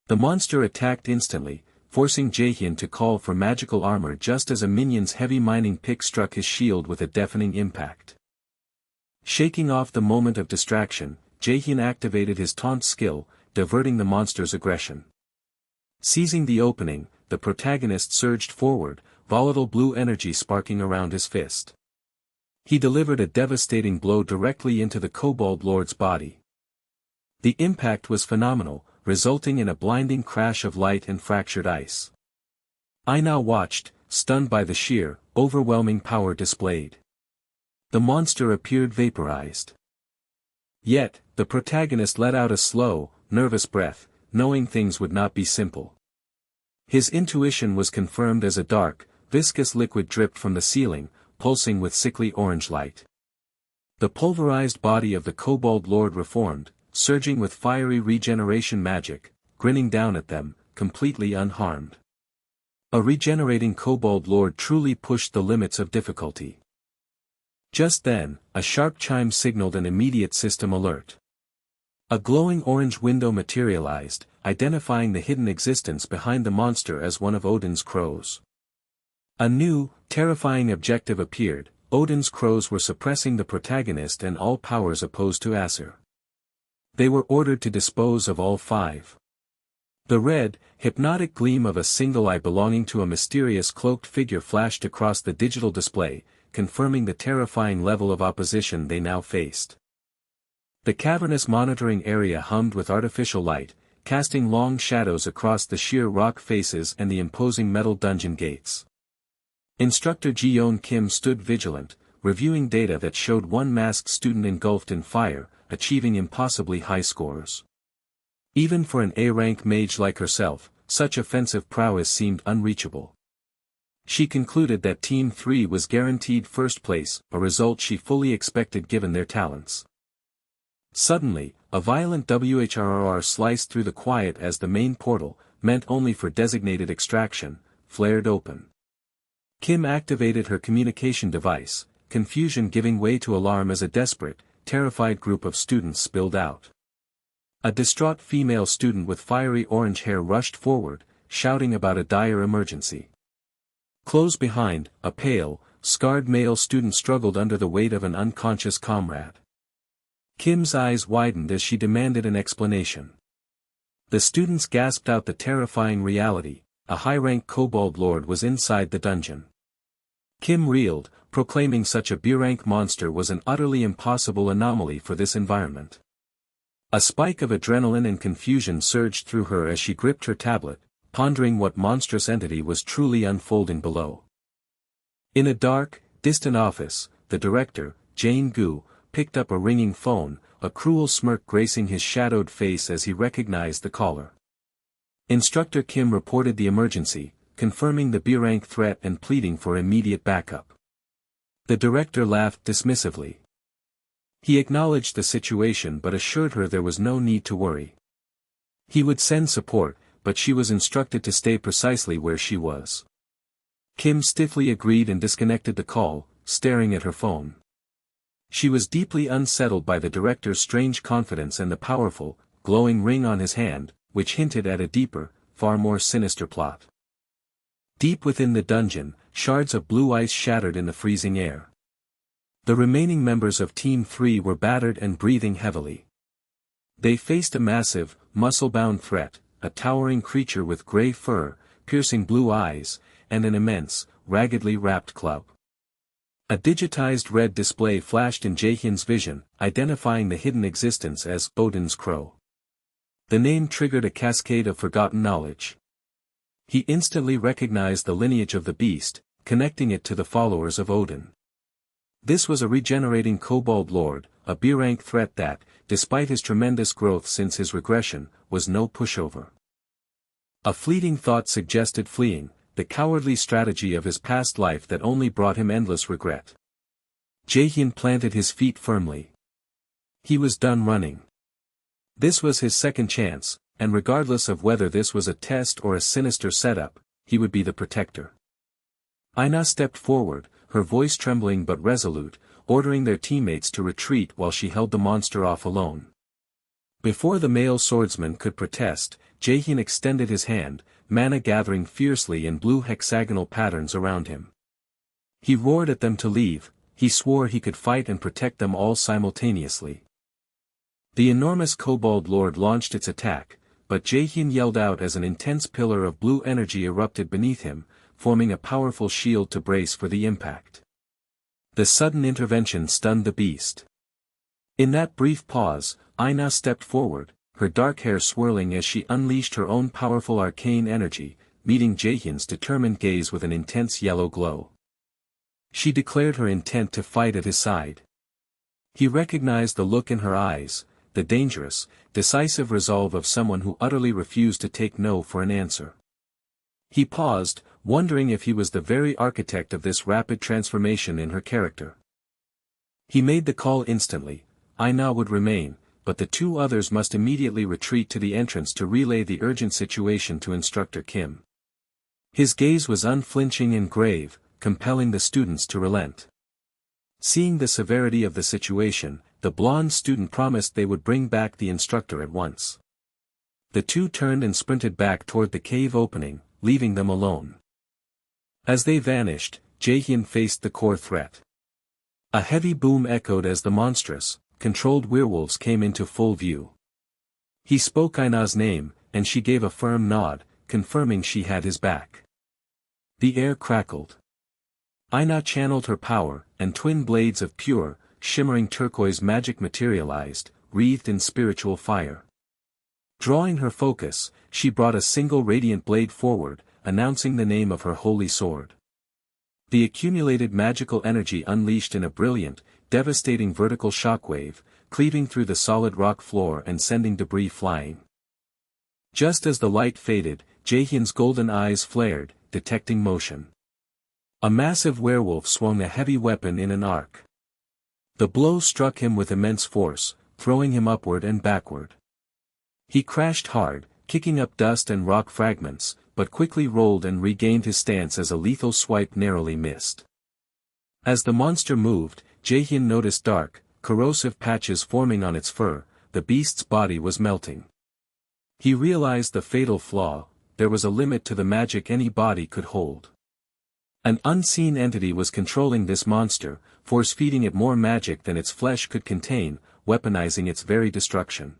The monster attacked instantly, forcing Jaehyun to call for magical armor just as a minion's heavy mining pick struck his shield with a deafening impact. Shaking off the moment of distraction, Jaehyun activated his taunt skill, diverting the monster's aggression. Seizing the opening, the protagonist surged forward, volatile blue energy sparking around his fist. He delivered a devastating blow directly into the kobold lord's body. The impact was phenomenal, resulting in a blinding crash of light and fractured ice. I now watched, stunned by the sheer, overwhelming power displayed. The monster appeared vaporized. Yet, the protagonist let out a slow, nervous breath, knowing things would not be simple. His intuition was confirmed as a dark, viscous liquid dripped from the ceiling, pulsing with sickly orange light. The pulverized body of the kobold lord reformed, surging with fiery regeneration magic, grinning down at them, completely unharmed. A regenerating Kobold Lord truly pushed the limits of difficulty. Just then, a sharp chime signaled an immediate system alert. A glowing orange window materialized, identifying the hidden existence behind the monster as one of Odin's crows. A new, terrifying objective appeared. Odin's crows were suppressing the protagonist and all powers opposed to Aesir. They were ordered to dispose of all 5. The red, hypnotic gleam of a single eye belonging to a mysterious cloaked figure flashed across the digital display, confirming the terrifying level of opposition they now faced. The cavernous monitoring area hummed with artificial light, casting long shadows across the sheer rock faces and the imposing metal dungeon gates. Instructor Jeon Kim stood vigilant, reviewing data that showed one masked student engulfed in fire, achieving impossibly high scores. Even for an A-rank mage like herself, such offensive prowess seemed unreachable. She concluded that Team 3 was guaranteed first place, a result she fully expected given their talents. Suddenly, a violent WHRR sliced through the quiet as the main portal, meant only for designated extraction, flared open. Kim activated her communication device, confusion giving way to alarm as a desperate, terrified group of students spilled out. A distraught female student with fiery orange hair rushed forward, shouting about a dire emergency. Close behind, a pale, scarred male student struggled under the weight of an unconscious comrade. Kim's eyes widened as she demanded an explanation. The students gasped out the terrifying reality: a high-rank Kobold Lord was inside the dungeon. Kim reeled, proclaiming such a B-rank monster was an utterly impossible anomaly for this environment. A spike of adrenaline and confusion surged through her as she gripped her tablet, pondering what monstrous entity was truly unfolding below. In a dark, distant office, the director, Jane Gu, picked up a ringing phone, a cruel smirk gracing his shadowed face as he recognized the caller. Instructor Kim reported the emergency, confirming the B-rank threat and pleading for immediate backup. The director laughed dismissively. He acknowledged the situation but assured her there was no need to worry. He would send support, but she was instructed to stay precisely where she was. Kim stiffly agreed and disconnected the call, staring at her phone. She was deeply unsettled by the director's strange confidence and the powerful, glowing ring on his hand, which hinted at a deeper, far more sinister plot. Deep within the dungeon, shards of blue ice shattered in the freezing air. The remaining members of Team 3 were battered and breathing heavily. They faced a massive, muscle-bound threat, a towering creature with gray fur, piercing blue eyes, and an immense, raggedly wrapped club. A digitized red display flashed in Jaehyun's vision, identifying the hidden existence as Odin's Crow. The name triggered a cascade of forgotten knowledge. He instantly recognized the lineage of the beast, connecting it to the followers of Odin. This was a regenerating Kobold Lord, a B-rank threat that, despite his tremendous growth since his regression, was no pushover. A fleeting thought suggested fleeing, the cowardly strategy of his past life that only brought him endless regret. Jaehyun planted his feet firmly. He was done running. This was his second chance, and regardless of whether this was a test or a sinister setup, he would be the protector. Aina stepped forward, her voice trembling but resolute, ordering their teammates to retreat while she held the monster off alone. Before the male swordsman could protest, Jaehyun extended his hand, mana gathering fiercely in blue hexagonal patterns around him. He roared at them to leave. He swore he could fight and protect them all simultaneously. The enormous Kobold Lord launched its attack, but Jaehyun yelled out as an intense pillar of blue energy erupted beneath him, forming a powerful shield to brace for the impact. The sudden intervention stunned the beast. In that brief pause, Aina stepped forward, her dark hair swirling as she unleashed her own powerful arcane energy, meeting Jaehyun's determined gaze with an intense yellow glow. She declared her intent to fight at his side. He recognized the look in her eyes, the dangerous, decisive resolve of someone who utterly refused to take no for an answer. He paused, wondering if he was the very architect of this rapid transformation in her character. He made the call instantly. Aina would remain, but the two others must immediately retreat to the entrance to relay the urgent situation to Instructor Kim. His gaze was unflinching and grave, compelling the students to relent. Seeing the severity of the situation, the blonde student promised they would bring back the instructor at once. The two turned and sprinted back toward the cave opening, leaving them alone. As they vanished, Jaehyun faced the core threat. A heavy boom echoed as the monstrous, controlled werewolves came into full view. He spoke Ina's name, and she gave a firm nod, confirming she had his back. The air crackled. Ina channeled her power, and twin blades of pure, shimmering turquoise magic materialized, wreathed in spiritual fire. Drawing her focus, she brought a single radiant blade forward, announcing the name of her holy sword. The accumulated magical energy unleashed in a brilliant, devastating vertical shockwave, cleaving through the solid rock floor and sending debris flying. Just as the light faded, Jaehyun's golden eyes flared, detecting motion. A massive werewolf swung a heavy weapon in an arc. The blow struck him with immense force, throwing him upward and backward. He crashed hard, kicking up dust and rock fragments, but quickly rolled and regained his stance as a lethal swipe narrowly missed. As the monster moved, Jaehyun noticed dark, corrosive patches forming on its fur. The beast's body was melting. He realized the fatal flaw: there was a limit to the magic any body could hold. An unseen entity was controlling this monster, force-feeding it more magic than its flesh could contain, weaponizing its very destruction.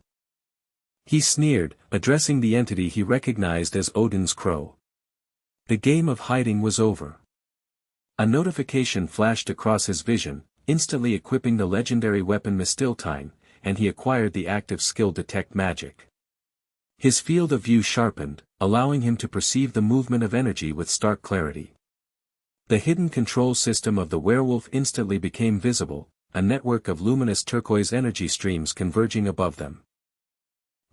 He sneered, addressing the entity he recognized as Odin's crow. The game of hiding was over. A notification flashed across his vision, instantly equipping the legendary weapon Mistiltine, and he acquired the active skill Detect Magic. His field of view sharpened, allowing him to perceive the movement of energy with stark clarity. The hidden control system of the werewolf instantly became visible, a network of luminous turquoise energy streams converging above them.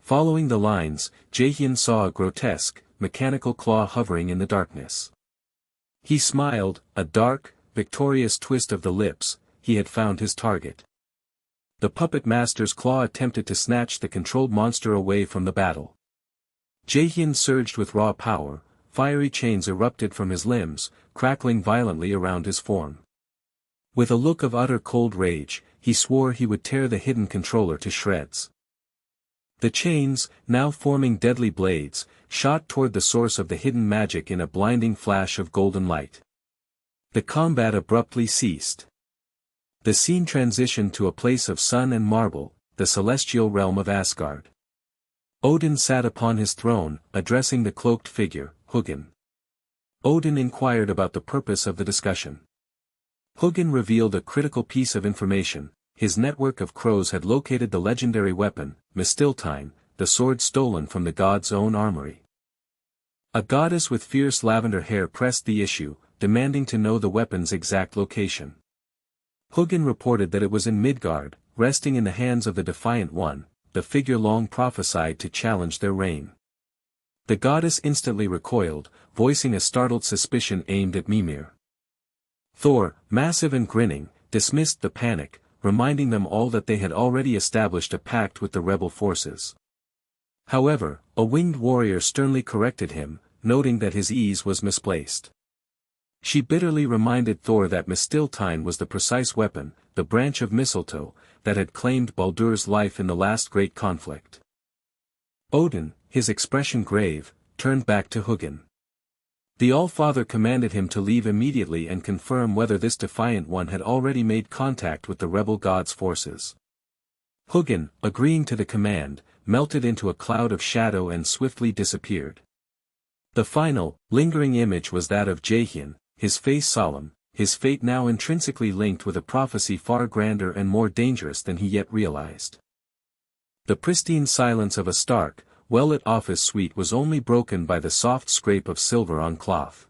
Following the lines, Jaehyun saw a grotesque, mechanical claw hovering in the darkness. He smiled, a dark, victorious twist of the lips. He had found his target. The puppet master's claw attempted to snatch the controlled monster away from the battle. Jaehyun surged with raw power, fiery chains erupted from his limbs, crackling violently around his form. With a look of utter cold rage, he swore he would tear the hidden controller to shreds. The chains, now forming deadly blades, shot toward the source of the hidden magic in a blinding flash of golden light. The combat abruptly ceased. The scene transitioned to a place of sun and marble, the celestial realm of Asgard. Odin sat upon his throne, addressing the cloaked figure, Hugin. Odin inquired about the purpose of the discussion. Hugin revealed a critical piece of information: his network of crows had located the legendary weapon, Mistiltine, the sword stolen from the god's own armory. A goddess with fierce lavender hair pressed the issue, demanding to know the weapon's exact location. Hugin reported that it was in Midgard, resting in the hands of the Defiant One, the figure long prophesied to challenge their reign. The goddess instantly recoiled, voicing a startled suspicion aimed at Mimir. Thor, massive and grinning, dismissed the panic, reminding them all that they had already established a pact with the rebel forces. However, a winged warrior sternly corrected him, noting that his ease was misplaced. She bitterly reminded Thor that Mistiltine was the precise weapon, the branch of mistletoe, that had claimed Baldur's life in the last great conflict. Odin, his expression grave, turned back to Hugin. The All-Father commanded him to leave immediately and confirm whether this Defiant One had already made contact with the rebel god's forces. Hugin, agreeing to the command, melted into a cloud of shadow and swiftly disappeared. The final, lingering image was that of Jaehyun, his face solemn, his fate now intrinsically linked with a prophecy far grander and more dangerous than he yet realized. The pristine silence of a stark, well-lit office suite was only broken by the soft scrape of silver on cloth.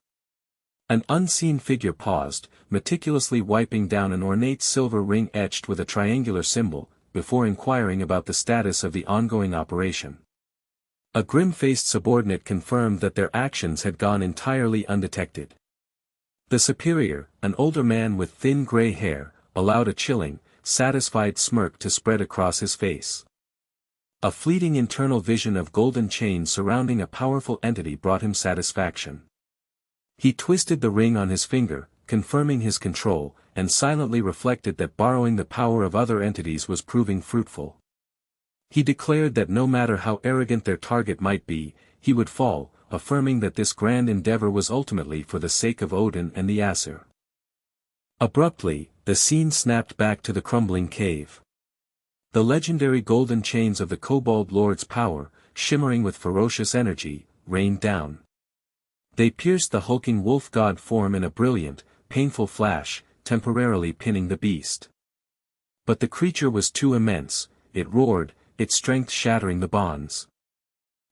An unseen figure paused, meticulously wiping down an ornate silver ring etched with a triangular symbol, before inquiring about the status of the ongoing operation. A grim-faced subordinate confirmed that their actions had gone entirely undetected. The superior, an older man with thin gray hair, allowed a chilling, satisfied smirk to spread across his face. A fleeting internal vision of golden chains surrounding a powerful entity brought him satisfaction. He twisted the ring on his finger, confirming his control, and silently reflected that borrowing the power of other entities was proving fruitful. He declared that no matter how arrogant their target might be, he would fall, affirming that this grand endeavor was ultimately for the sake of Odin and the Aesir. Abruptly, the scene snapped back to the crumbling cave. The legendary golden chains of the Kobold Lord's power, shimmering with ferocious energy, rained down. They pierced the hulking wolf god form in a brilliant, painful flash, temporarily pinning the beast. But the creature was too immense, it roared, its strength shattering the bonds.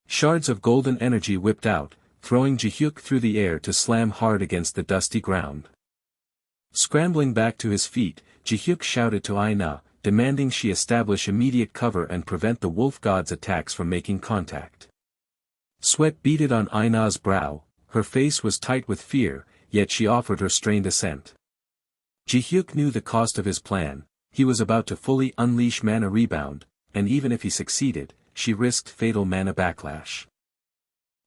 Shards of golden energy whipped out, throwing Jihyuk through the air to slam hard against the dusty ground. Scrambling back to his feet, Jihyuk shouted to Aina, demanding she establish immediate cover and prevent the wolf god's attacks from making contact. Sweat beaded on Aina's brow, her face was tight with fear, yet she offered her strained assent. Jihyuk knew the cost of his plan, he was about to fully unleash mana rebound, and even if he succeeded, she risked fatal mana backlash.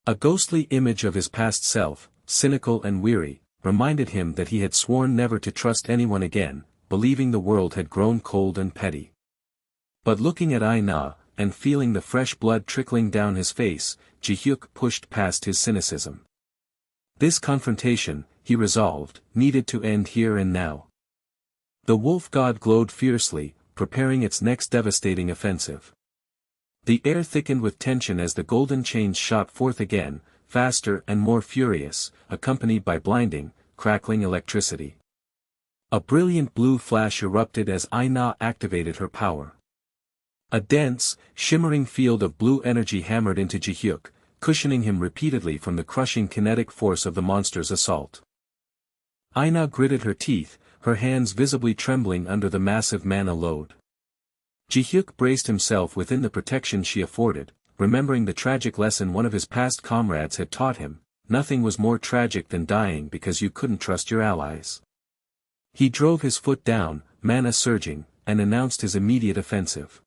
A ghostly image of his past self, cynical and weary, reminded him that he had sworn never to trust anyone again, believing the world had grown cold and petty. But looking at Aina, and feeling the fresh blood trickling down his face, Jihyuk pushed past his cynicism. This confrontation, he resolved, needed to end here and now. The wolf god glowed fiercely, preparing its next devastating offensive. The air thickened with tension as the golden chains shot forth again, faster and more furious, accompanied by blinding, crackling electricity. A brilliant blue flash erupted as Aina activated her power. A dense, shimmering field of blue energy hammered into Jihyuk, cushioning him repeatedly from the crushing kinetic force of the monster's assault. Aina gritted her teeth, her hands visibly trembling under the massive mana load. Jihyuk braced himself within the protection she afforded, remembering the tragic lesson one of his past comrades had taught him: nothing was more tragic than dying because you couldn't trust your allies. He drove his foot down, mana surging, and announced his immediate offensive.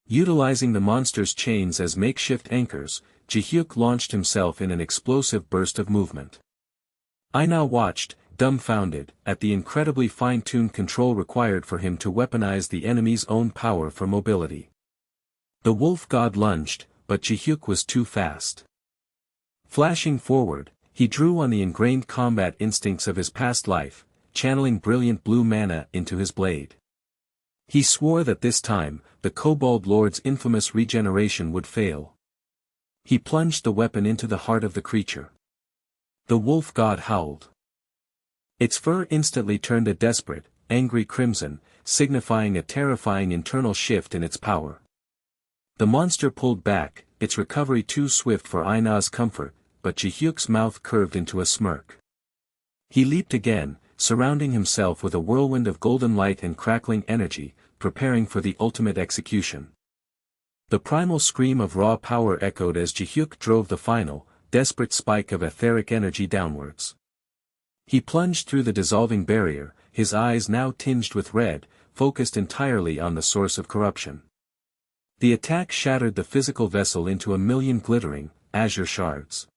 Utilizing the monster's chains as makeshift anchors, Jihyuk launched himself in an explosive burst of movement. Aina watched, dumbfounded, at the incredibly fine-tuned control required for him to weaponize the enemy's own power for mobility. The wolf god lunged, but Jihyuk was too fast. Flashing forward, he drew on the ingrained combat instincts of his past life, channeling brilliant blue mana into his blade. He swore that this time, the Kobold Lord's infamous regeneration would fail. He plunged the weapon into the heart of the creature. The wolf god howled. Its fur instantly turned a desperate, angry crimson, signifying a terrifying internal shift in its power. The monster pulled back, its recovery too swift for Aina's comfort, but Jihyuk's mouth curved into a smirk. He leaped again, surrounding himself with a whirlwind of golden light and crackling energy, preparing for the ultimate execution. The primal scream of raw power echoed as Jihyuk drove the final, desperate spike of etheric energy downwards. He plunged through the dissolving barrier, his eyes now tinged with red, focused entirely on the source of corruption. The attack shattered the physical vessel into a million glittering, azure shards.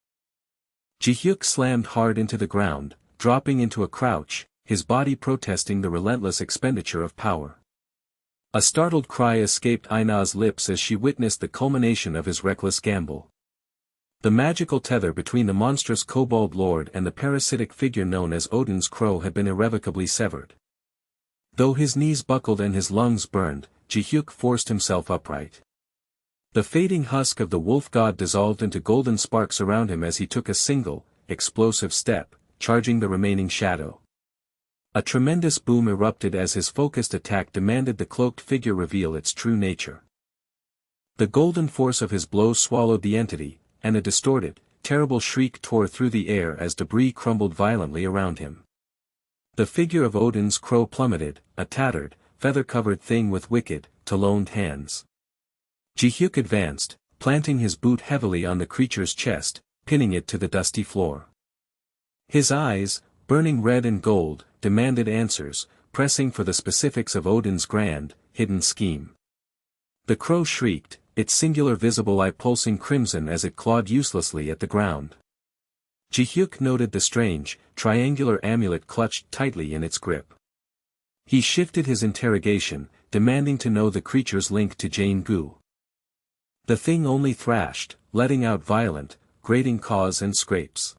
Jihyuk slammed hard into the ground, dropping into a crouch, his body protesting the relentless expenditure of power. A startled cry escaped Aina's lips as she witnessed the culmination of his reckless gamble. The magical tether between the monstrous Kobold Lord and the parasitic figure known as Odin's Crow had been irrevocably severed. Though his knees buckled and his lungs burned, Jihyuk forced himself upright. The fading husk of the wolf god dissolved into golden sparks around him as he took a single, explosive step, charging the remaining shadow. A tremendous boom erupted as his focused attack demanded the cloaked figure reveal its true nature. The golden force of his blow swallowed the entity, and a distorted, terrible shriek tore through the air as debris crumbled violently around him. The figure of Odin's Crow plummeted, a tattered, feather-covered thing with wicked, taloned hands. Jihyuk advanced, planting his boot heavily on the creature's chest, pinning it to the dusty floor. His eyes, burning red and gold, demanded answers, pressing for the specifics of Odin's grand, hidden scheme. The crow shrieked, its singular visible eye pulsing crimson as it clawed uselessly at the ground. Ji-hyuk noted the strange, triangular amulet clutched tightly in its grip. He shifted his interrogation, demanding to know the creature's link to Jane-gu. The thing only thrashed, letting out violent, grating caws and scrapes.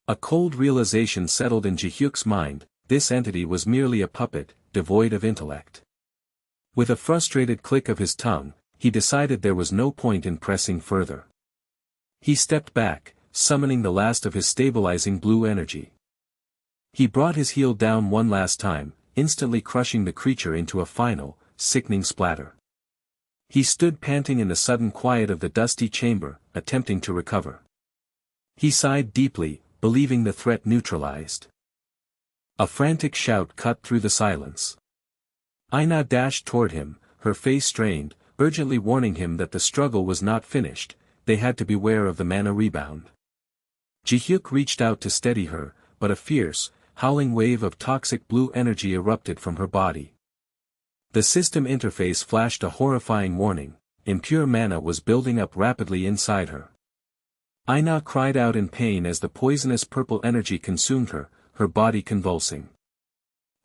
A cold realization settled in Ji-hyuk's mind: this entity was merely a puppet, devoid of intellect. With a frustrated click of his tongue, he decided there was no point in pressing further. He stepped back, summoning the last of his stabilizing blue energy. He brought his heel down one last time, instantly crushing the creature into a final, sickening splatter. He stood panting in the sudden quiet of the dusty chamber, attempting to recover. He sighed deeply, believing the threat neutralized. A frantic shout cut through the silence. Aina dashed toward him, her face strained, urgently warning him that the struggle was not finished. They had to beware of the mana rebound. Ji-hyuk reached out to steady her, but a fierce, howling wave of toxic blue energy erupted from her body. The system interface flashed a horrifying warning: impure mana was building up rapidly inside her. Aina cried out in pain as the poisonous purple energy consumed her, her body convulsing.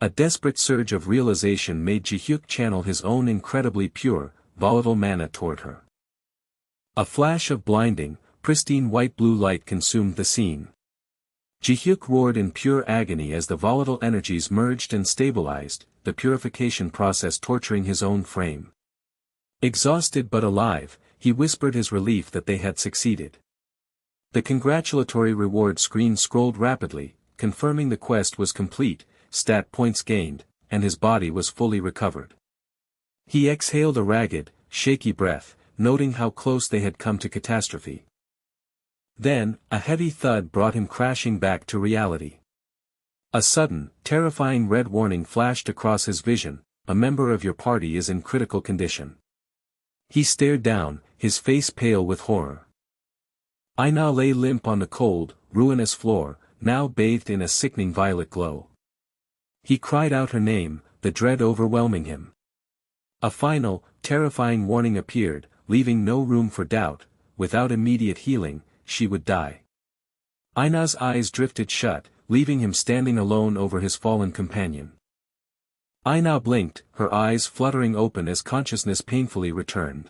A desperate surge of realization made Ji-hyuk channel his own incredibly pure, volatile mana toward her. A flash of blinding, pristine white-blue light consumed the scene. Ji-hyuk roared in pure agony as the volatile energies merged and stabilized, the purification process torturing his own frame. Exhausted but alive, he whispered his relief that they had succeeded. The congratulatory reward screen scrolled rapidly, confirming the quest was complete, stat points gained, and his body was fully recovered. He exhaled a ragged, shaky breath, noting how close they had come to catastrophe. Then, a heavy thud brought him crashing back to reality. A sudden, terrifying red warning flashed across his vision: a member of your party is in critical condition. He stared down, his face pale with horror. Aina lay limp on the cold, ruinous floor, now bathed in a sickening violet glow. He cried out her name, the dread overwhelming him. A final, terrifying warning appeared, leaving no room for doubt: without immediate healing, she would die. Aina's eyes drifted shut, leaving him standing alone over his fallen companion. Aina blinked, her eyes fluttering open as consciousness painfully returned.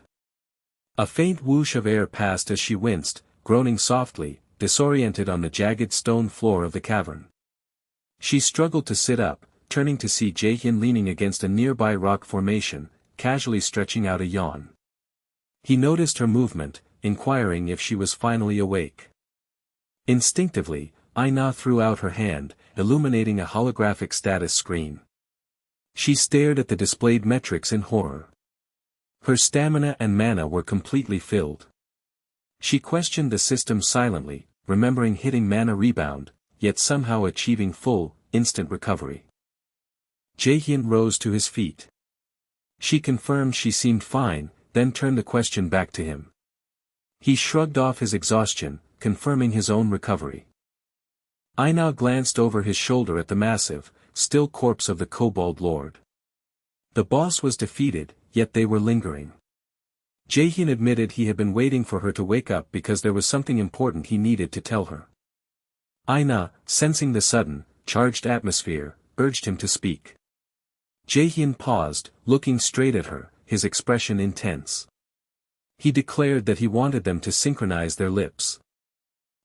A faint whoosh of air passed as she winced, groaning softly, disoriented on the jagged stone floor of the cavern. She struggled to sit up, turning to see Jae-hyun leaning against a nearby rock formation, casually stretching out a yawn. He noticed her movement, inquiring if she was finally awake. Instinctively, Aina threw out her hand, illuminating a holographic status screen. She stared at the displayed metrics in horror. Her stamina and mana were completely filled. She questioned the system silently, remembering hitting mana rebound, yet somehow achieving full, instant recovery. Jae-hyun rose to his feet. She confirmed she seemed fine, then turned the question back to him. He shrugged off his exhaustion, confirming his own recovery. Aina glanced over his shoulder at the massive, still corpse of the Kobold Lord. The boss was defeated, yet they were lingering. Jae-hyun admitted he had been waiting for her to wake up because there was something important he needed to tell her. Aina, sensing the sudden, charged atmosphere, urged him to speak. Jae-hyun paused, looking straight at her, his expression intense. He declared that he wanted them to synchronize their lips.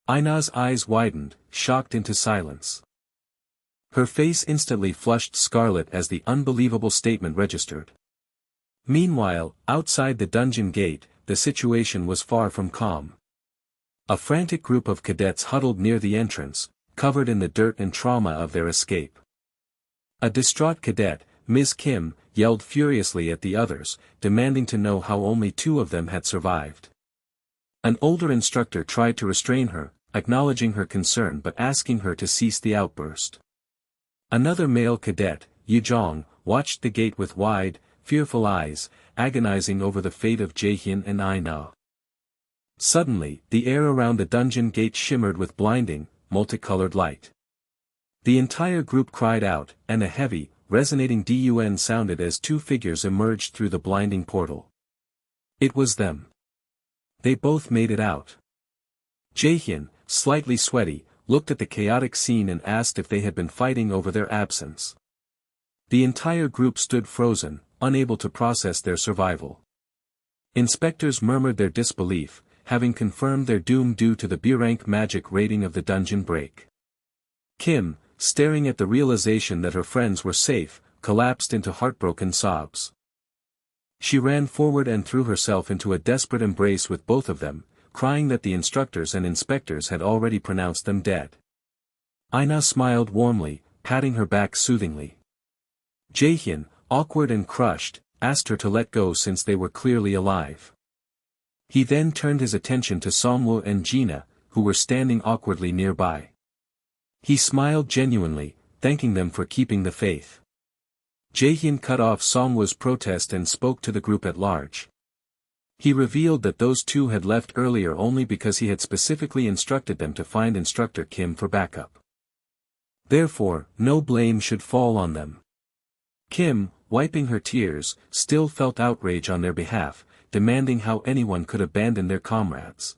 Aina's eyes widened, shocked into silence. Her face instantly flushed scarlet as the unbelievable statement registered. Meanwhile, outside the dungeon gate, the situation was far from calm. A frantic group of cadets huddled near the entrance, covered in the dirt and trauma of their escape. A distraught cadet, Ms. Kim, yelled furiously at the others, demanding to know how only 2 of them had survived. An older instructor tried to restrain her, acknowledging her concern but asking her to cease the outburst. Another male cadet, Yujong, watched the gate with wide, fearful eyes, agonizing over the fate of Jae-hyun and Aina. Suddenly, the air around the dungeon gate shimmered with blinding, multicolored light. The entire group cried out, and a heavy, resonating dun sounded as 2 figures emerged through the blinding portal. It was them. They both made it out. Jae-hyun, slightly sweaty, looked at the chaotic scene and asked if they had been fighting over their absence. The entire group stood frozen, unable to process their survival. Inspectors murmured their disbelief, having confirmed their doom due to the B-rank magic rating of the dungeon break. Kim, staring at the realization that her friends were safe, collapsed into heartbroken sobs. She ran forward and threw herself into a desperate embrace with both of them, crying that the instructors and inspectors had already pronounced them dead. Aina smiled warmly, patting her back soothingly. Jaehyun, awkward and crushed, asked her to let go since they were clearly alive. He then turned his attention to Songwoo and Gina, who were standing awkwardly nearby. He smiled genuinely, thanking them for keeping the faith. Jaehyun cut off Songwoo's protest and spoke to the group at large. He revealed that those two had left earlier only because he had specifically instructed them to find Instructor Kim for backup. Therefore, no blame should fall on them. Kim, wiping her tears, still felt outrage on their behalf, demanding how anyone could abandon their comrades.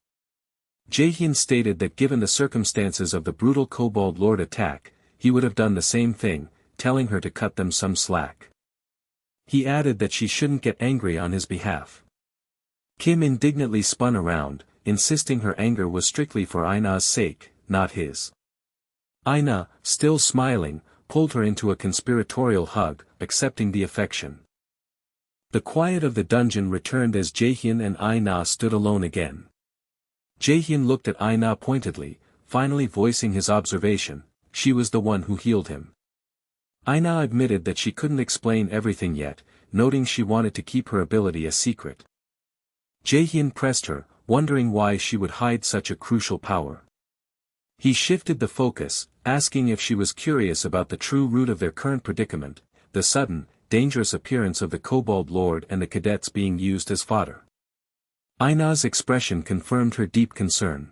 Jaehyun stated that given the circumstances of the brutal Kobold Lord attack, he would have done the same thing, telling her to cut them some slack. He added that she shouldn't get angry on his behalf. Kim indignantly spun around, insisting her anger was strictly for Aina's sake, not his. Aina, still smiling, pulled her into a conspiratorial hug, accepting the affection. The quiet of the dungeon returned as Jaehyun and Aina stood alone again. Jaehyun looked at Aina pointedly, finally voicing his observation: she was the one who healed him. Aina admitted that she couldn't explain everything yet, noting she wanted to keep her ability a secret. Jaehyun pressed her, wondering why she would hide such a crucial power. He shifted the focus, asking if she was curious about the true root of their current predicament, the sudden, dangerous appearance of the Kobold Lord and the cadets being used as fodder. Aina's expression confirmed her deep concern.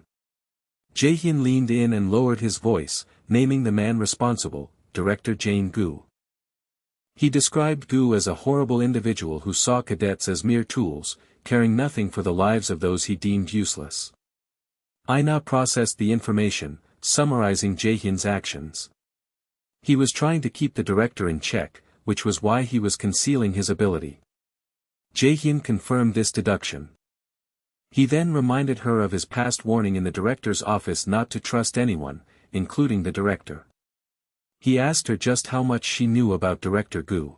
Jaehyun leaned in and lowered his voice, naming the man responsible, Director Jane Gu. He described Gu as a horrible individual who saw cadets as mere tools, caring nothing for the lives of those he deemed useless. Aina processed the information, summarizing Jaehyun's actions. He was trying to keep the director in check, which was why he was concealing his ability. Jaehyun confirmed this deduction. He then reminded her of his past warning in the director's office not to trust anyone, including the director. He asked her just how much she knew about Director Gu.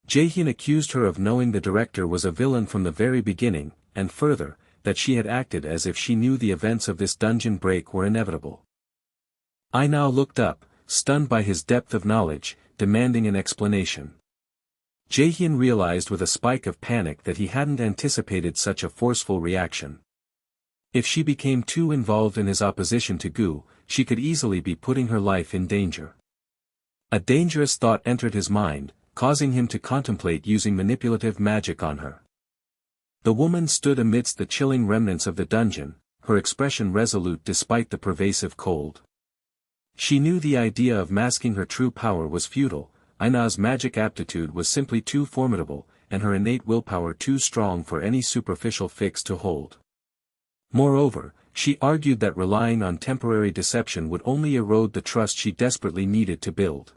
Jaehyun accused her of knowing the director was a villain from the very beginning, and further, that she had acted as if she knew the events of this dungeon break were inevitable. Aina looked up, stunned by his depth of knowledge, demanding an explanation. Jaehyun realized with a spike of panic that he hadn't anticipated such a forceful reaction. If she became too involved in his opposition to Gu, she could easily be putting her life in danger. A dangerous thought entered his mind, causing him to contemplate using manipulative magic on her. The woman stood amidst the chilling remnants of the dungeon, her expression resolute despite the pervasive cold. She knew the idea of masking her true power was futile. Aina's magic aptitude was simply too formidable, and her innate willpower too strong for any superficial fix to hold. Moreover, she argued that relying on temporary deception would only erode the trust she desperately needed to build.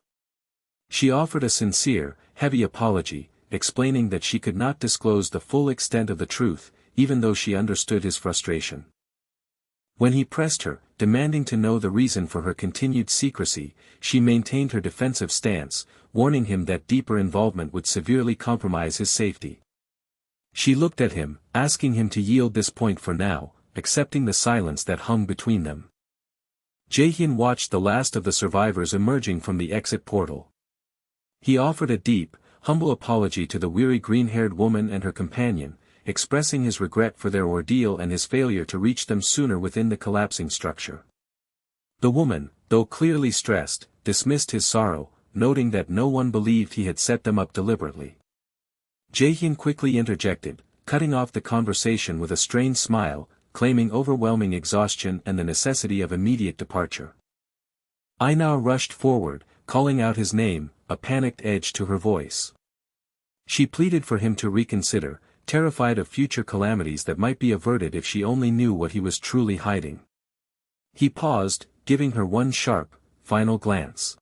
She offered a sincere, heavy apology, explaining that she could not disclose the full extent of the truth, even though she understood his frustration. When he pressed her, demanding to know the reason for her continued secrecy, she maintained her defensive stance, warning him that deeper involvement would severely compromise his safety. She looked at him, asking him to yield this point for now, accepting the silence that hung between them. Jaehyun watched the last of the survivors emerging from the exit portal. He offered a deep, humble apology to the weary green-haired woman and her companion, expressing his regret for their ordeal and his failure to reach them sooner within the collapsing structure. The woman, though clearly stressed, dismissed his sorrow, noting that no one believed he had set them up deliberately. Jaehyun quickly interjected, cutting off the conversation with a strained smile, claiming overwhelming exhaustion and the necessity of immediate departure. Aina rushed forward, calling out his name, a panicked edge to her voice. She pleaded for him to reconsider, terrified of future calamities that might be averted if she only knew what he was truly hiding. He paused, giving her one sharp, final glance.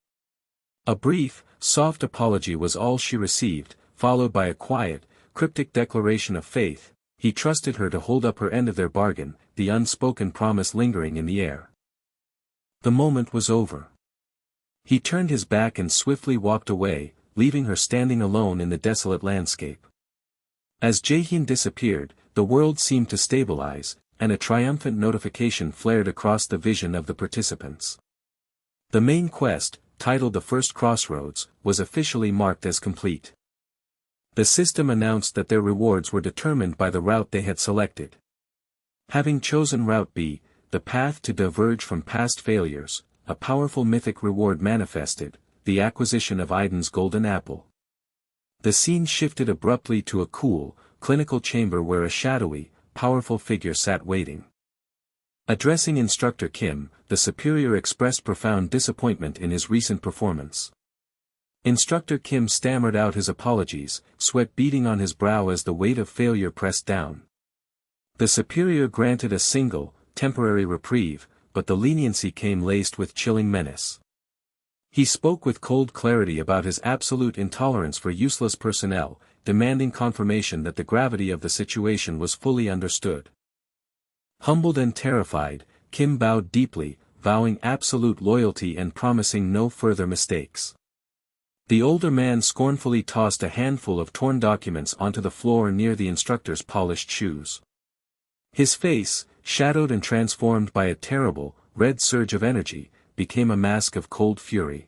A brief, soft apology was all she received, followed by a quiet, cryptic declaration of faith. He trusted her to hold up her end of their bargain, the unspoken promise lingering in the air. The moment was over. He turned his back and swiftly walked away, leaving her standing alone in the desolate landscape. As Jaehyun disappeared, the world seemed to stabilize, and a triumphant notification flared across the vision of the participants. The main quest, titled The First Crossroads, was officially marked as complete. The system announced that their rewards were determined by the route they had selected. Having chosen Route B, the path to diverge from past failures, a powerful mythic reward manifested, the acquisition of Aiden's golden apple. The scene shifted abruptly to a cool, clinical chamber where a shadowy, powerful figure sat waiting. Addressing Instructor Kim, the superior expressed profound disappointment in his recent performance. Instructor Kim stammered out his apologies, sweat beading on his brow as the weight of failure pressed down. The superior granted a single, temporary reprieve, but the leniency came laced with chilling menace. He spoke with cold clarity about his absolute intolerance for useless personnel, demanding confirmation that the gravity of the situation was fully understood. Humbled and terrified, Kim bowed deeply, vowing absolute loyalty and promising no further mistakes. The older man scornfully tossed a handful of torn documents onto the floor near the instructor's polished shoes. His face, shadowed and transformed by a terrible, red surge of energy, became a mask of cold fury.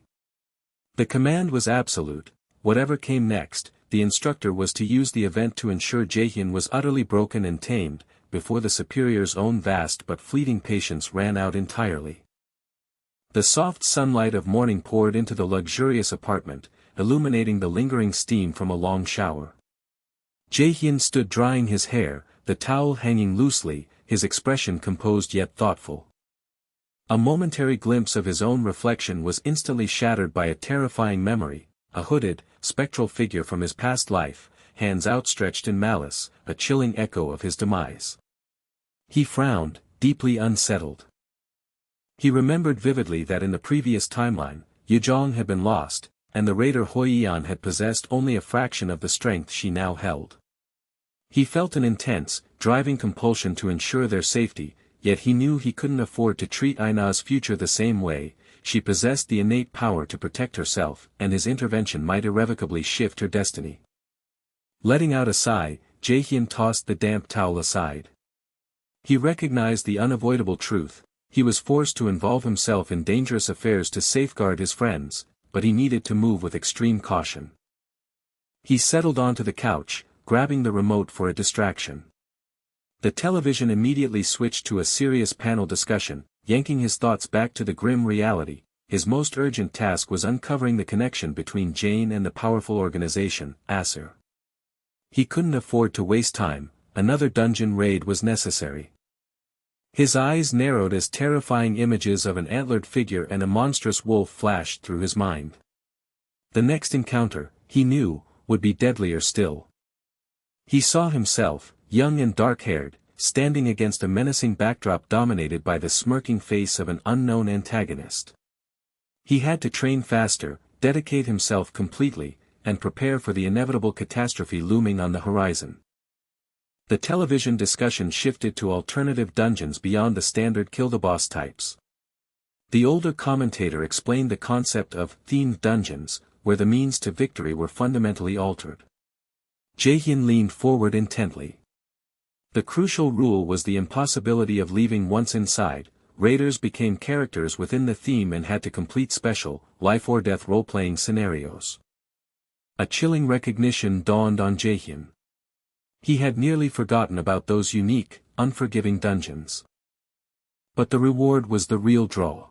The command was absolute. Whatever came next, the instructor was to use the event to ensure Jaehyun was utterly broken and tamed, before the superior's own vast but fleeting patience ran out entirely. The soft sunlight of morning poured into the luxurious apartment, illuminating the lingering steam from a long shower. Jaehyun stood drying his hair, the towel hanging loosely, his expression composed yet thoughtful. A momentary glimpse of his own reflection was instantly shattered by a terrifying memory, a hooded, spectral figure from his past life, hands outstretched in malice, a chilling echo of his demise. He frowned, deeply unsettled. He remembered vividly that in the previous timeline, Yujong had been lost, and the raider Huiyan had possessed only a fraction of the strength she now held. He felt an intense, driving compulsion to ensure their safety, yet he knew he couldn't afford to treat Aina's future the same way. She possessed the innate power to protect herself, and his intervention might irrevocably shift her destiny. Letting out a sigh, Jaehyun tossed the damp towel aside. He recognized the unavoidable truth. He was forced to involve himself in dangerous affairs to safeguard his friends, but he needed to move with extreme caution. He settled onto the couch, grabbing the remote for a distraction. The television immediately switched to a serious panel discussion, yanking his thoughts back to the grim reality. His most urgent task was uncovering the connection between Jane and the powerful organization, Acer. He couldn't afford to waste time, another dungeon raid was necessary. His eyes narrowed as terrifying images of an antlered figure and a monstrous wolf flashed through his mind. The next encounter, he knew, would be deadlier still. He saw himself, young and dark-haired, standing against a menacing backdrop dominated by the smirking face of an unknown antagonist. He had to train faster, dedicate himself completely, and prepare for the inevitable catastrophe looming on the horizon. The television discussion shifted to alternative dungeons beyond the standard kill-the-boss types. The older commentator explained the concept of themed dungeons, where the means to victory were fundamentally altered. Jaehyun leaned forward intently. The crucial rule was the impossibility of leaving once inside. Raiders became characters within the theme and had to complete special, life-or-death role-playing scenarios. A chilling recognition dawned on Jaehyun. He had nearly forgotten about those unique, unforgiving dungeons. But the reward was the real draw.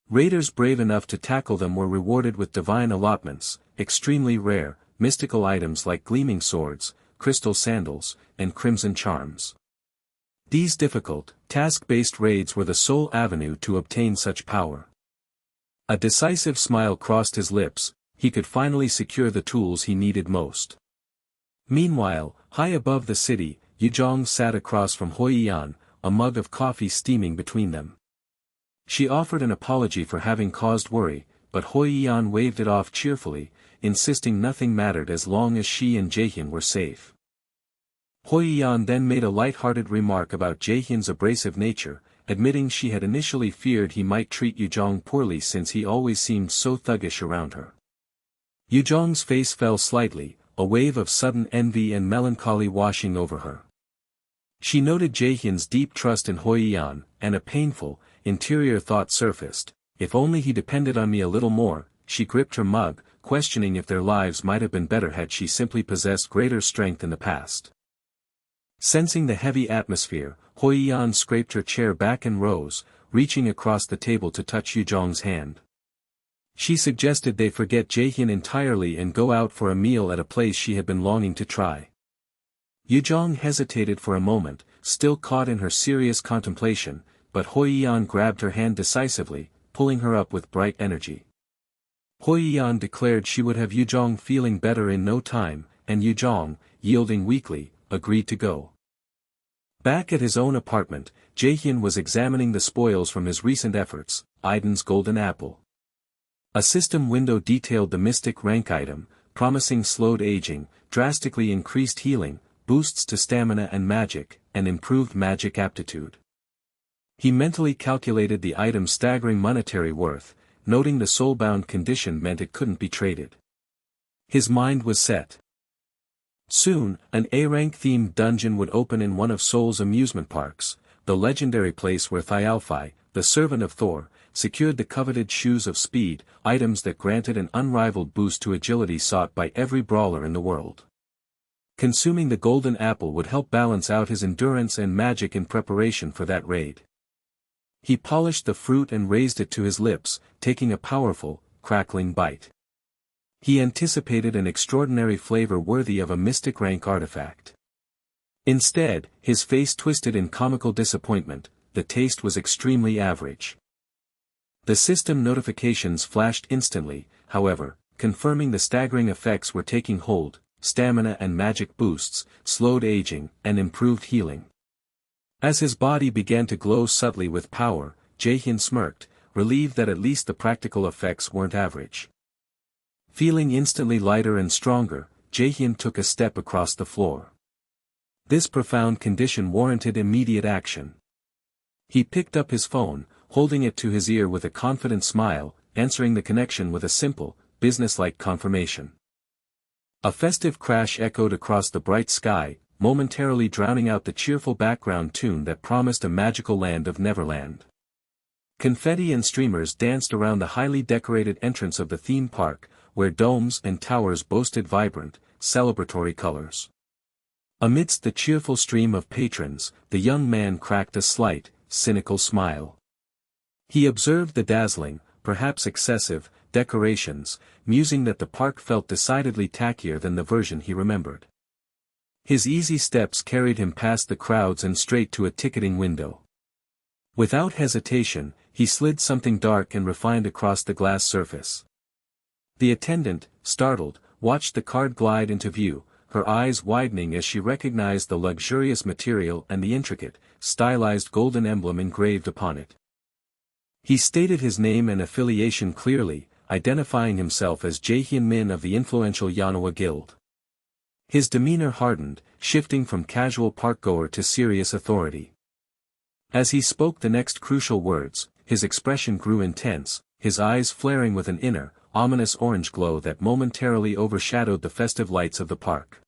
Raiders brave enough to tackle them were rewarded with divine allotments, extremely rare, mystical items like gleaming swords, crystal sandals, and crimson charms. These difficult, task-based raids were the sole avenue to obtain such power. A decisive smile crossed his lips. He could finally secure the tools he needed most. Meanwhile, high above the city, Yujong sat across from Huiyan, a mug of coffee steaming between them. She offered an apology for having caused worry, but Hoi-Yan waved it off cheerfully, insisting nothing mattered as long as she and Jaehyun were safe. Hoi-Yan then made a light-hearted remark about Jaehyun's abrasive nature, admitting she had initially feared he might treat Yujong poorly since he always seemed so thuggish around her. Yujong's face fell slightly, a wave of sudden envy and melancholy washing over her. She noted Jaehyun's deep trust in Hoi-Yan, and a painful, interior thought surfaced. If only he depended on me a little more. She gripped her mug, questioning if their lives might have been better had she simply possessed greater strength in the past. Sensing the heavy atmosphere, Hoi-Yan scraped her chair back and rose, reaching across the table to touch Yujong's hand. She suggested they forget Jaehyun entirely and go out for a meal at a place she had been longing to try. Yujong hesitated for a moment, still caught in her serious contemplation, but Hoi-Yan grabbed her hand decisively, pulling her up with bright energy. Hoi-Yan declared she would have Yujong feeling better in no time, and Yujong, yielding weakly, agreed to go. Back at his own apartment, Jaehyun was examining the spoils from his recent efforts, Aiden's golden apple. A system window detailed the mystic rank item, promising slowed aging, drastically increased healing, boosts to stamina and magic, and improved magic aptitude. He mentally calculated the item's staggering monetary worth, noting the soulbound condition meant it couldn't be traded. His mind was set. Soon, an A-rank themed dungeon would open in one of Seoul's amusement parks, the legendary place where Thialfi, the servant of Thor, secured the coveted Shoes of Speed, items that granted an unrivaled boost to agility sought by every brawler in the world. Consuming the golden apple would help balance out his endurance and magic in preparation for that raid. He polished the fruit and raised it to his lips, taking a powerful, crackling bite. He anticipated an extraordinary flavor worthy of a mystic rank artifact. Instead, his face twisted in comical disappointment. The taste was extremely average. The system notifications flashed instantly, however, confirming the staggering effects were taking hold: stamina and magic boosts, slowed aging, and improved healing. As his body began to glow subtly with power, Jaehyun smirked, relieved that at least the practical effects weren't average. Feeling instantly lighter and stronger, Jaehyun took a step across the floor. This profound condition warranted immediate action. He picked up his phone, holding it to his ear with a confident smile, answering the connection with a simple, businesslike confirmation. A festive crash echoed across the bright sky, momentarily drowning out the cheerful background tune that promised a magical land of Neverland. Confetti and streamers danced around the highly decorated entrance of the theme park, where domes and towers boasted vibrant, celebratory colors. Amidst the cheerful stream of patrons, the young man cracked a slight, cynical smile. He observed the dazzling, perhaps excessive, decorations, musing that the park felt decidedly tackier than the version he remembered. His easy steps carried him past the crowds and straight to a ticketing window. Without hesitation, he slid something dark and refined across the glass surface. The attendant, startled, watched the card glide into view, her eyes widening as she recognized the luxurious material and the intricate, stylized golden emblem engraved upon it. He stated his name and affiliation clearly, identifying himself as Jaehyun Min of the influential Manhwa Guild. His demeanor hardened, shifting from casual parkgoer to serious authority. As he spoke the next crucial words, his expression grew intense, his eyes flaring with an inner, ominous orange glow that momentarily overshadowed the festive lights of the park.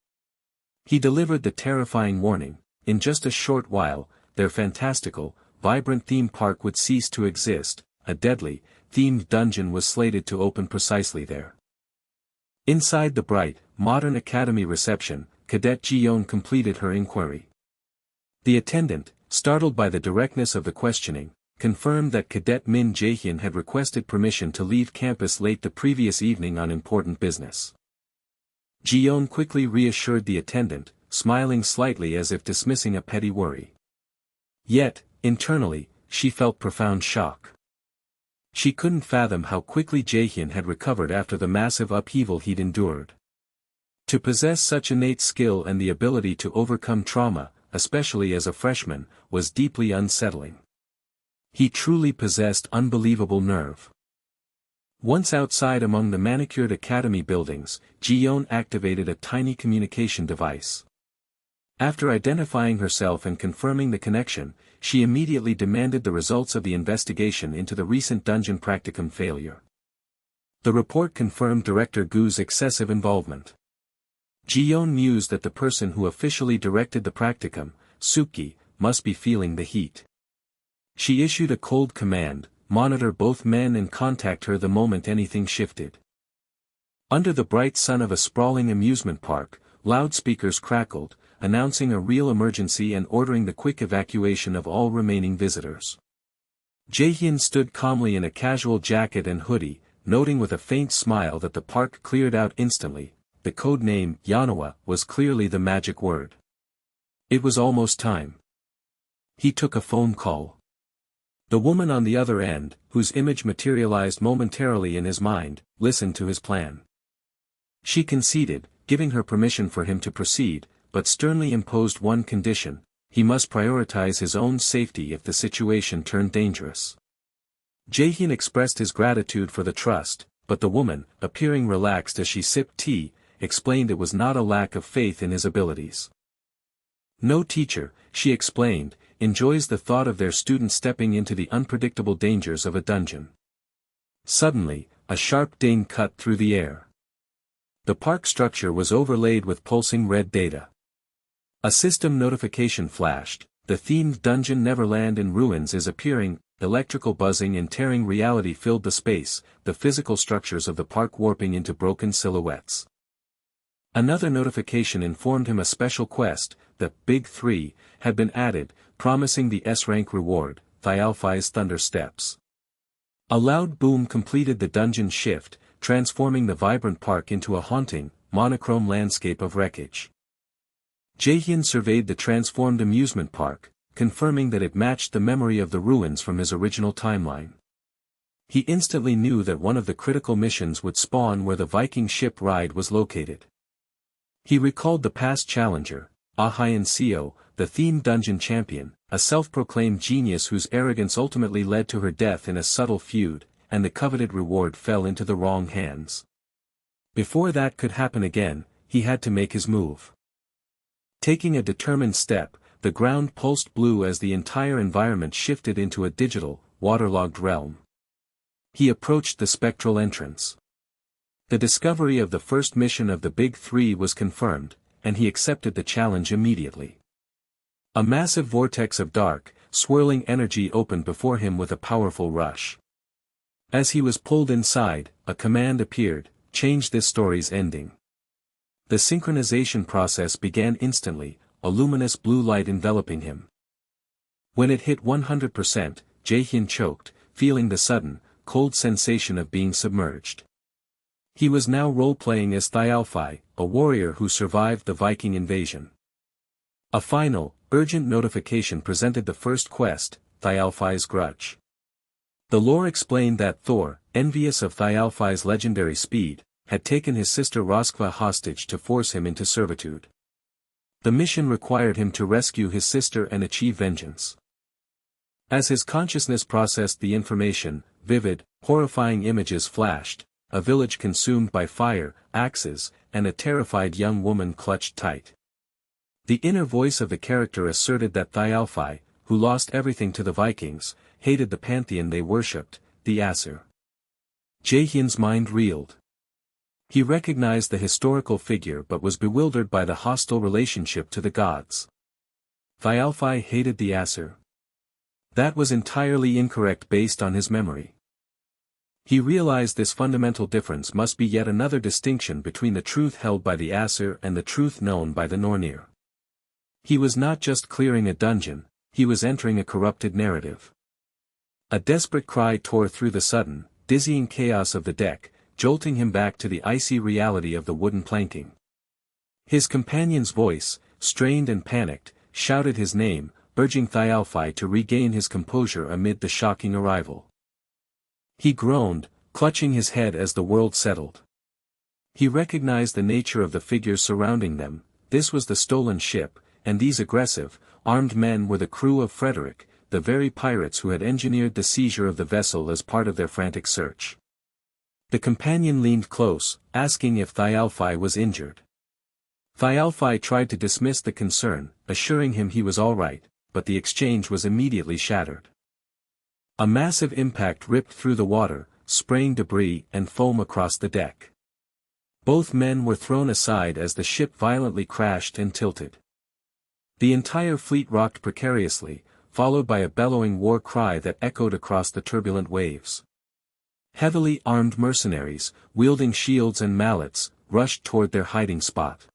He delivered the terrifying warning: in just a short while, their fantastical, vibrant theme park would cease to exist. A deadly, themed dungeon was slated to open precisely there. Inside the bright, modern academy reception, Cadet Ji-yeon completed her inquiry. The attendant, startled by the directness of the questioning, confirmed that Cadet Min Jaehyun had requested permission to leave campus late the previous evening on important business. Ji-yeon quickly reassured the attendant, smiling slightly as if dismissing a petty worry. Yet, internally, she felt profound shock. She couldn't fathom how quickly Jaehyun had recovered after the massive upheaval he'd endured. To possess such innate skill and the ability to overcome trauma, especially as a freshman, was deeply unsettling. He truly possessed unbelievable nerve. Once outside among the manicured academy buildings, Ji-yeon activated a tiny communication device. After identifying herself and confirming the connection, she immediately demanded the results of the investigation into the recent dungeon practicum failure. The report confirmed Director Gu's excessive involvement. Ji-yeon mused that the person who officially directed the practicum, Suki, must be feeling the heat. She issued a cold command: monitor both men and contact her the moment anything shifted. Under the bright sun of a sprawling amusement park, loudspeakers crackled, announcing a real emergency and ordering the quick evacuation of all remaining visitors. Jae-hyun stood calmly in a casual jacket and hoodie, noting with a faint smile that the park cleared out instantly. The code name, Manhwa, was clearly the magic word. It was almost time. He took a phone call. The woman on the other end, whose image materialized momentarily in his mind, listened to his plan. She conceded, giving her permission for him to proceed, but sternly imposed one condition: he must prioritize his own safety if the situation turned dangerous. Jae-hyun expressed his gratitude for the trust, but the woman, appearing relaxed as she sipped tea, explained it was not a lack of faith in his abilities. No teacher, she explained, enjoys the thought of their student stepping into the unpredictable dangers of a dungeon. Suddenly, a sharp ding cut through the air. The park structure was overlaid with pulsing red data. A system notification flashed: the themed dungeon Neverland in ruins is appearing. Electrical buzzing and tearing reality filled the space, the physical structures of the park warping into broken silhouettes. Another notification informed him a special quest, the Big Three, had been added, promising the S-rank reward, Thialfi's Thunder Steps. A loud boom completed the dungeon shift, transforming the vibrant park into a haunting, monochrome landscape of wreckage. Jae-hyun surveyed the transformed amusement park, confirming that it matched the memory of the ruins from his original timeline. He instantly knew that one of the critical missions would spawn where the Viking ship ride was located. He recalled the past challenger, Ah-hyun Seo, the themed dungeon champion, a self-proclaimed genius whose arrogance ultimately led to her death in a subtle feud, and the coveted reward fell into the wrong hands. Before that could happen again, he had to make his move. Taking a determined step, the ground pulsed blue as the entire environment shifted into a digital, waterlogged realm. He approached the spectral entrance. The discovery of the first mission of the Big Three was confirmed, and he accepted the challenge immediately. A massive vortex of dark, swirling energy opened before him with a powerful rush. As he was pulled inside, a command appeared: change this story's ending. The synchronization process began instantly, a luminous blue light enveloping him. When it hit 100%, Jae-hyun choked, feeling the sudden, cold sensation of being submerged. He was now role-playing as Thialfi, a warrior who survived the Viking invasion. A final, urgent notification presented the first quest, Thialfi's Grudge. The lore explained that Thor, envious of Thialfi's legendary speed, had taken his sister Roskva hostage to force him into servitude. The mission required him to rescue his sister and achieve vengeance. As his consciousness processed the information, vivid, horrifying images flashed: a village consumed by fire, axes, and a terrified young woman clutched tight. The inner voice of the character asserted that Thialfi, who lost everything to the Vikings, hated the pantheon they worshipped, the Aesir. Jae-hyun's mind reeled. He recognized the historical figure but was bewildered by the hostile relationship to the gods. Thialfi hated the Aesir. That was entirely incorrect based on his memory. He realized this fundamental difference must be yet another distinction between the truth held by the Aesir and the truth known by the Nornir. He was not just clearing a dungeon, he was entering a corrupted narrative. A desperate cry tore through the sudden, dizzying chaos of the deck, jolting him back to the icy reality of the wooden planking. His companion's voice, strained and panicked, shouted his name, urging Thialfi to regain his composure amid the shocking arrival. He groaned, clutching his head as the world settled. He recognized the nature of the figures surrounding them. This was the stolen ship, and these aggressive, armed men were the crew of Frederick, the very pirates who had engineered the seizure of the vessel as part of their frantic search. The companion leaned close, asking if Thialfi was injured. Thialfi tried to dismiss the concern, assuring him he was all right, but the exchange was immediately shattered. A massive impact ripped through the water, spraying debris and foam across the deck. Both men were thrown aside as the ship violently crashed and tilted. The entire fleet rocked precariously, followed by a bellowing war cry that echoed across the turbulent waves. Heavily armed mercenaries, wielding shields and mallets, rushed toward their hiding spot.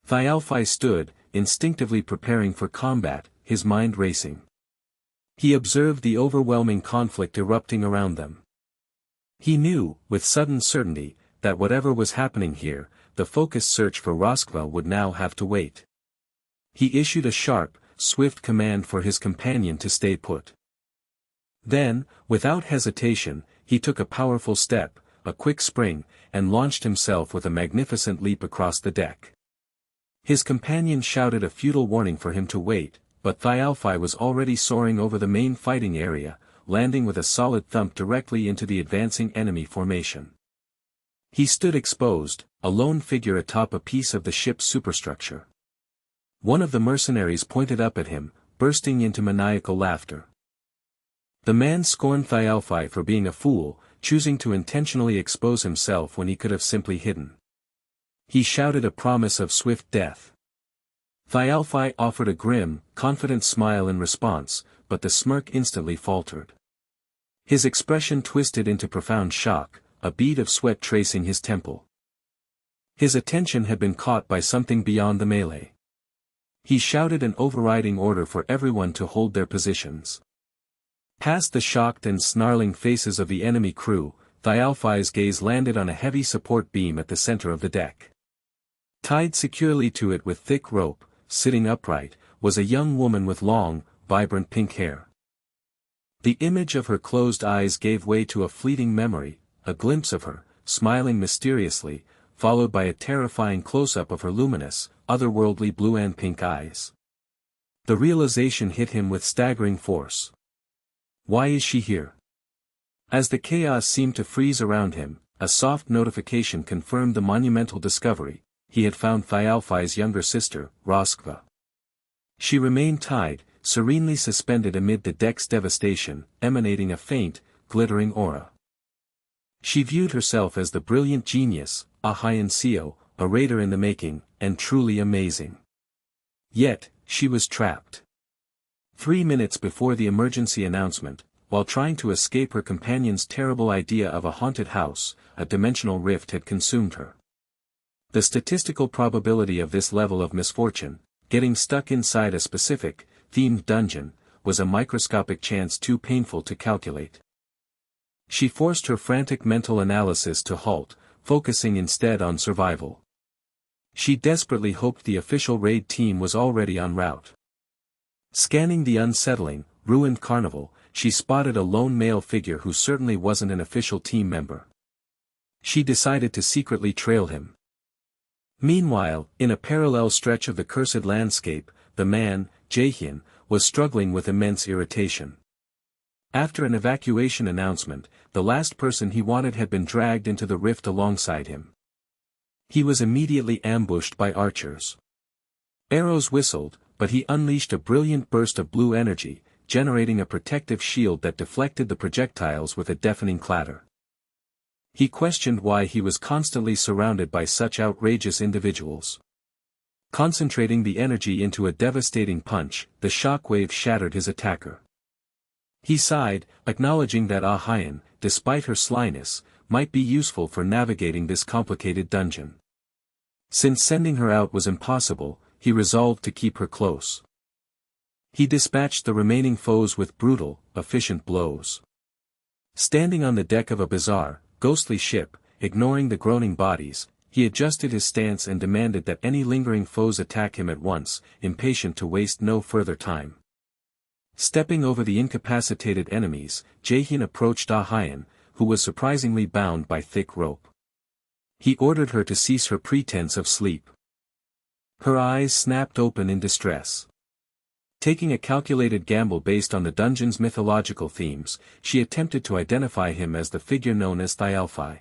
Thialfi stood, instinctively preparing for combat, his mind racing. He observed the overwhelming conflict erupting around them. He knew, with sudden certainty, that whatever was happening here, the focused search for Roskva would now have to wait. He issued a sharp, swift command for his companion to stay put. Then, without hesitation, he took a powerful step, a quick spring, and launched himself with a magnificent leap across the deck. His companion shouted a futile warning for him to wait, but Thialfi was already soaring over the main fighting area, landing with a solid thump directly into the advancing enemy formation. He stood exposed, a lone figure atop a piece of the ship's superstructure. One of the mercenaries pointed up at him, bursting into maniacal laughter. The man scorned Thialfi for being a fool, choosing to intentionally expose himself when he could have simply hidden. He shouted a promise of swift death. Thialfi offered a grim, confident smile in response, but the smirk instantly faltered. His expression twisted into profound shock, a bead of sweat tracing his temple. His attention had been caught by something beyond the melee. He shouted an overriding order for everyone to hold their positions. Past the shocked and snarling faces of the enemy crew, Thialfi's gaze landed on a heavy support beam at the center of the deck. Tied securely to it with thick rope, sitting upright, was a young woman with long, vibrant pink hair. The image of her closed eyes gave way to a fleeting memory, a glimpse of her, smiling mysteriously, followed by a terrifying close-up of her luminous, otherworldly blue and pink eyes. The realization hit him with staggering force. Why is she here? As the chaos seemed to freeze around him, a soft notification confirmed the monumental discovery: he had found Thialfi's younger sister, Roskva. She remained tied, serenely suspended amid the deck's devastation, emanating a faint, glittering aura. She viewed herself as the brilliant genius, a Hyeon-seo, a raider in the making, and truly amazing. Yet, she was trapped. 3 minutes before the emergency announcement, while trying to escape her companion's terrible idea of a haunted house, a dimensional rift had consumed her. The statistical probability of this level of misfortune, getting stuck inside a specific, themed dungeon, was a microscopic chance too painful to calculate. She forced her frantic mental analysis to halt, focusing instead on survival. She desperately hoped the official raid team was already en route. Scanning the unsettling, ruined carnival, she spotted a lone male figure who certainly wasn't an official team member. She decided to secretly trail him. Meanwhile, in a parallel stretch of the cursed landscape, the man, Jaehyun, was struggling with immense irritation. After an evacuation announcement, the last person he wanted had been dragged into the rift alongside him. He was immediately ambushed by archers. Arrows whistled, but he unleashed a brilliant burst of blue energy, generating a protective shield that deflected the projectiles with a deafening clatter. He questioned why he was constantly surrounded by such outrageous individuals. Concentrating the energy into a devastating punch, the shockwave shattered his attacker. He sighed, acknowledging that Ah-hyen, despite her slyness, might be useful for navigating this complicated dungeon. Since sending her out was impossible, he resolved to keep her close. He dispatched the remaining foes with brutal, efficient blows. Standing on the deck of a bizarre, ghostly ship, ignoring the groaning bodies, he adjusted his stance and demanded that any lingering foes attack him at once, impatient to waste no further time. Stepping over the incapacitated enemies, Jaehyun approached Ah-hyen, who was surprisingly bound by thick rope. He ordered her to cease her pretense of sleep. Her eyes snapped open in distress. Taking a calculated gamble based on the dungeon's mythological themes, she attempted to identify him as the figure known as Thialfi.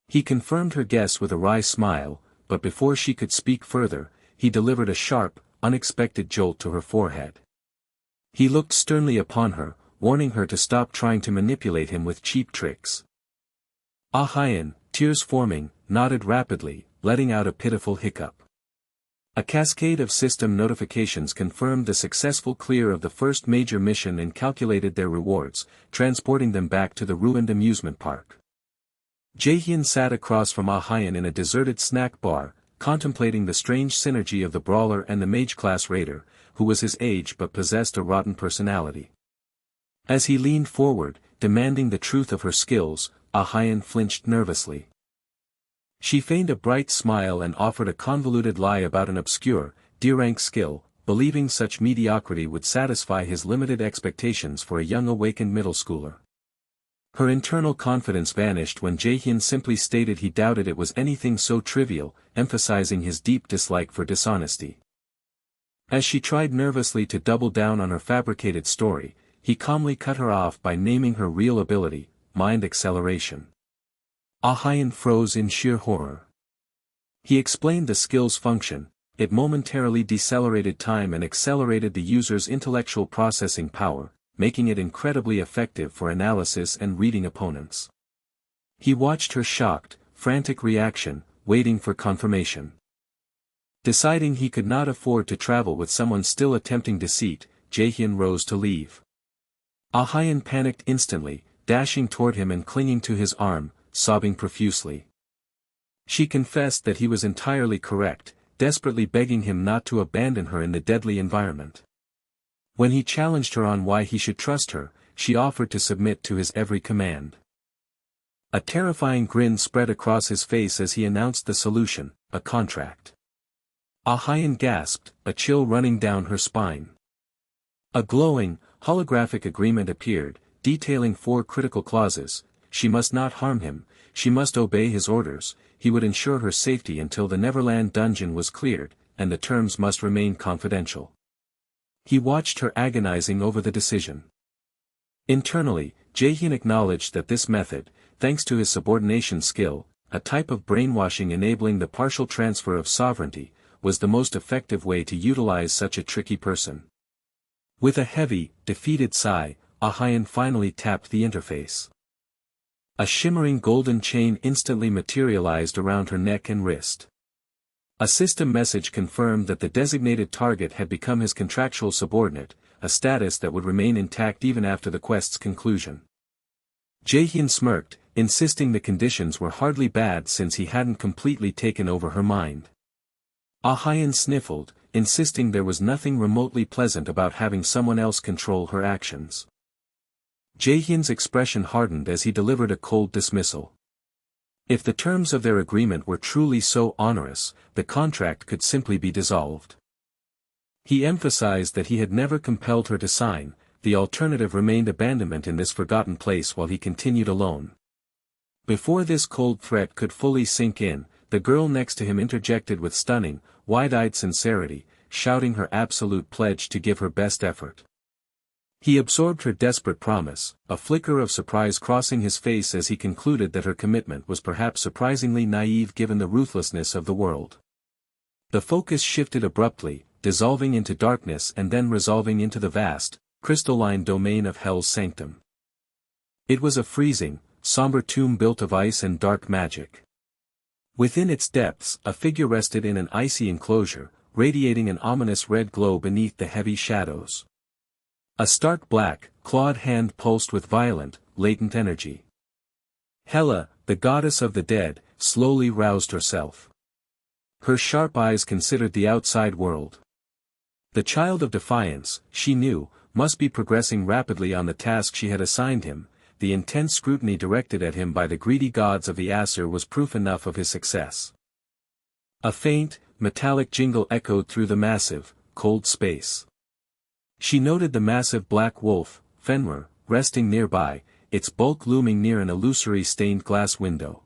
He confirmed her guess with a wry smile, but before she could speak further, he delivered a sharp, unexpected jolt to her forehead. He looked sternly upon her, warning her to stop trying to manipulate him with cheap tricks. Ah Hyen, tears forming, nodded rapidly, letting out a pitiful hiccup. A cascade of system notifications confirmed the successful clear of the first major mission and calculated their rewards, transporting them back to the ruined amusement park. Jaehyun sat across from Ah Hyen in a deserted snack bar, contemplating the strange synergy of the brawler and the mage-class raider, who was his age but possessed a rotten personality. As he leaned forward, demanding the truth of her skills, Ah Hyen flinched nervously. She feigned a bright smile and offered a convoluted lie about an obscure, D-rank skill, believing such mediocrity would satisfy his limited expectations for a young awakened middle schooler. Her internal confidence vanished when Jaehyun simply stated he doubted it was anything so trivial, emphasizing his deep dislike for dishonesty. As she tried nervously to double down on her fabricated story, he calmly cut her off by naming her real ability, mind acceleration. Ah Hyen froze in sheer horror. He explained the skill's function: it momentarily decelerated time and accelerated the user's intellectual processing power, making it incredibly effective for analysis and reading opponents. He watched her shocked, frantic reaction, waiting for confirmation. Deciding he could not afford to travel with someone still attempting deceit, Jaehyun rose to leave. Ah Hyen panicked instantly, dashing toward him and clinging to his arm, sobbing profusely. She confessed that he was entirely correct, desperately begging him not to abandon her in the deadly environment. When he challenged her on why he should trust her, she offered to submit to his every command. A terrifying grin spread across his face as he announced the solution: a contract. Ah Hyen gasped, a chill running down her spine. A glowing, holographic agreement appeared, detailing 4 critical clauses: she must not harm him, she must obey his orders, he would ensure her safety until the Neverland dungeon was cleared, and the terms must remain confidential. He watched her agonizing over the decision. Internally, Jaehyun acknowledged that this method, thanks to his subordination skill, a type of brainwashing enabling the partial transfer of sovereignty, was the most effective way to utilize such a tricky person. With a heavy, defeated sigh, Ah Hyen finally tapped the interface. A shimmering golden chain instantly materialized around her neck and wrist. A system message confirmed that the designated target had become his contractual subordinate, a status that would remain intact even after the quest's conclusion. Jaehyun smirked, insisting the conditions were hardly bad since he hadn't completely taken over her mind. Ah Hyen sniffled, insisting there was nothing remotely pleasant about having someone else control her actions. Jaehyun's expression hardened as he delivered a cold dismissal. If the terms of their agreement were truly so onerous, the contract could simply be dissolved. He emphasized that he had never compelled her to sign, the alternative remained abandonment in this forgotten place while he continued alone. Before this cold threat could fully sink in, the girl next to him interjected with stunning, wide-eyed sincerity, shouting her absolute pledge to give her best effort. He absorbed her desperate promise, a flicker of surprise crossing his face as he concluded that her commitment was perhaps surprisingly naive given the ruthlessness of the world. The focus shifted abruptly, dissolving into darkness and then resolving into the vast, crystalline domain of Hell's sanctum. It was a freezing, somber tomb built of ice and dark magic. Within its depths, a figure rested in an icy enclosure, radiating an ominous red glow beneath the heavy shadows. A stark black, clawed hand pulsed with violent, latent energy. Hela, the goddess of the dead, slowly roused herself. Her sharp eyes considered the outside world. The child of defiance, she knew, must be progressing rapidly on the task she had assigned him. The intense scrutiny directed at him by the greedy gods of the Aesir was proof enough of his success. A faint, metallic jingle echoed through the massive, cold space. She noted the massive black wolf, Fenrir, resting nearby, its bulk looming near an illusory stained glass window.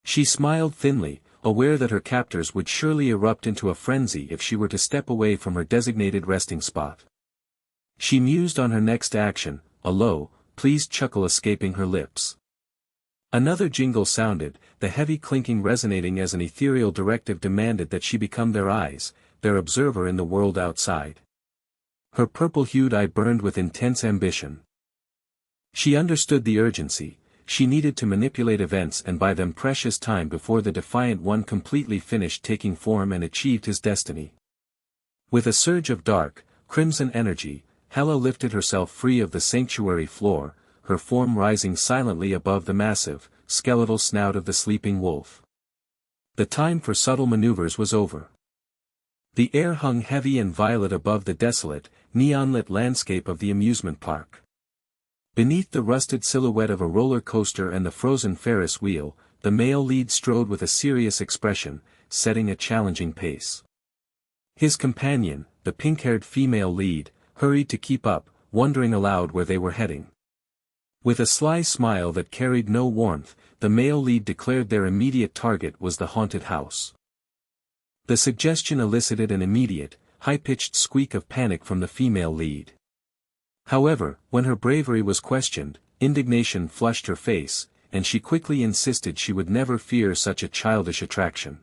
She smiled thinly, aware that her captors would surely erupt into a frenzy if she were to step away from her designated resting spot. She mused on her next action, a low, pleased chuckle escaping her lips. Another jingle sounded, the heavy clinking resonating as an ethereal directive demanded that she become their eyes, their observer in the world outside. Her purple-hued eye burned with intense ambition. She understood the urgency. She needed to manipulate events and buy them precious time before the Defiant One completely finished taking form and achieved his destiny. With a surge of dark, crimson energy, Hela lifted herself free of the sanctuary floor, her form rising silently above the massive, skeletal snout of the sleeping wolf. The time for subtle maneuvers was over. The air hung heavy and violet above the desolate, neon-lit landscape of the amusement park. Beneath the rusted silhouette of a roller coaster and the frozen Ferris wheel, the male lead strode with a serious expression, setting a challenging pace. His companion, the pink-haired female lead, hurried to keep up, wondering aloud where they were heading. With a sly smile that carried no warmth, the male lead declared their immediate target was the haunted house. The suggestion elicited an immediate, high-pitched squeak of panic from the female lead. However, when her bravery was questioned, indignation flushed her face, and she quickly insisted she would never fear such a childish attraction.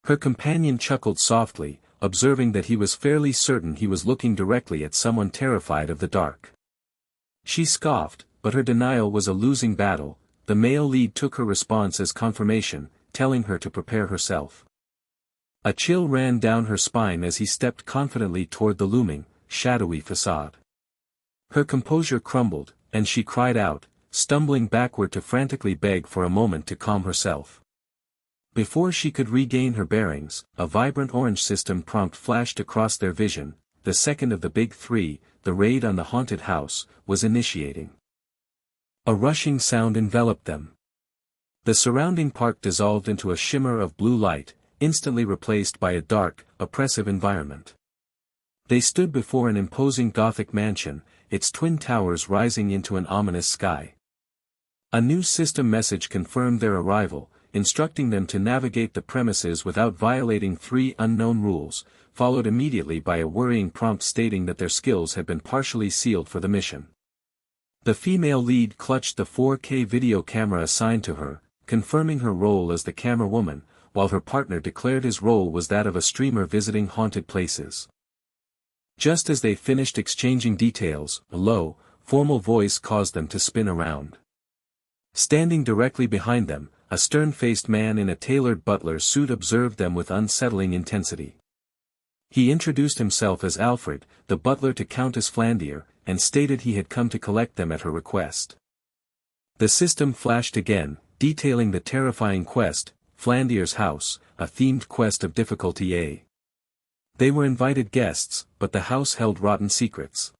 Her companion chuckled softly, observing that he was fairly certain he was looking directly at someone terrified of the dark. She scoffed, but her denial was a losing battle. The male lead took her response as confirmation, telling her to prepare herself. A chill ran down her spine as he stepped confidently toward the looming, shadowy facade. Her composure crumbled, and she cried out, stumbling backward to frantically beg for a moment to calm herself. Before she could regain her bearings, a vibrant orange system prompt flashed across their vision. The second of the big three, the raid on the haunted house, was initiating. A rushing sound enveloped them. The surrounding park dissolved into a shimmer of blue light, instantly replaced by a dark, oppressive environment. They stood before an imposing Gothic mansion, its twin towers rising into an ominous sky. A new system message confirmed their arrival, instructing them to navigate the premises without violating 3 unknown rules, followed immediately by a worrying prompt stating that their skills had been partially sealed for the mission. The female lead clutched the 4K video camera assigned to her, confirming her role as the camera woman, while her partner declared his role was that of a streamer visiting haunted places. Just as they finished exchanging details, a low, formal voice caused them to spin around. Standing directly behind them, a stern-faced man in a tailored butler suit observed them with unsettling intensity. He introduced himself as Alfred, the butler to Countess Flandier, and stated he had come to collect them at her request. The system flashed again, detailing the terrifying quest, Flandier's House, a themed quest of difficulty A. They were invited guests, but the house held rotten secrets.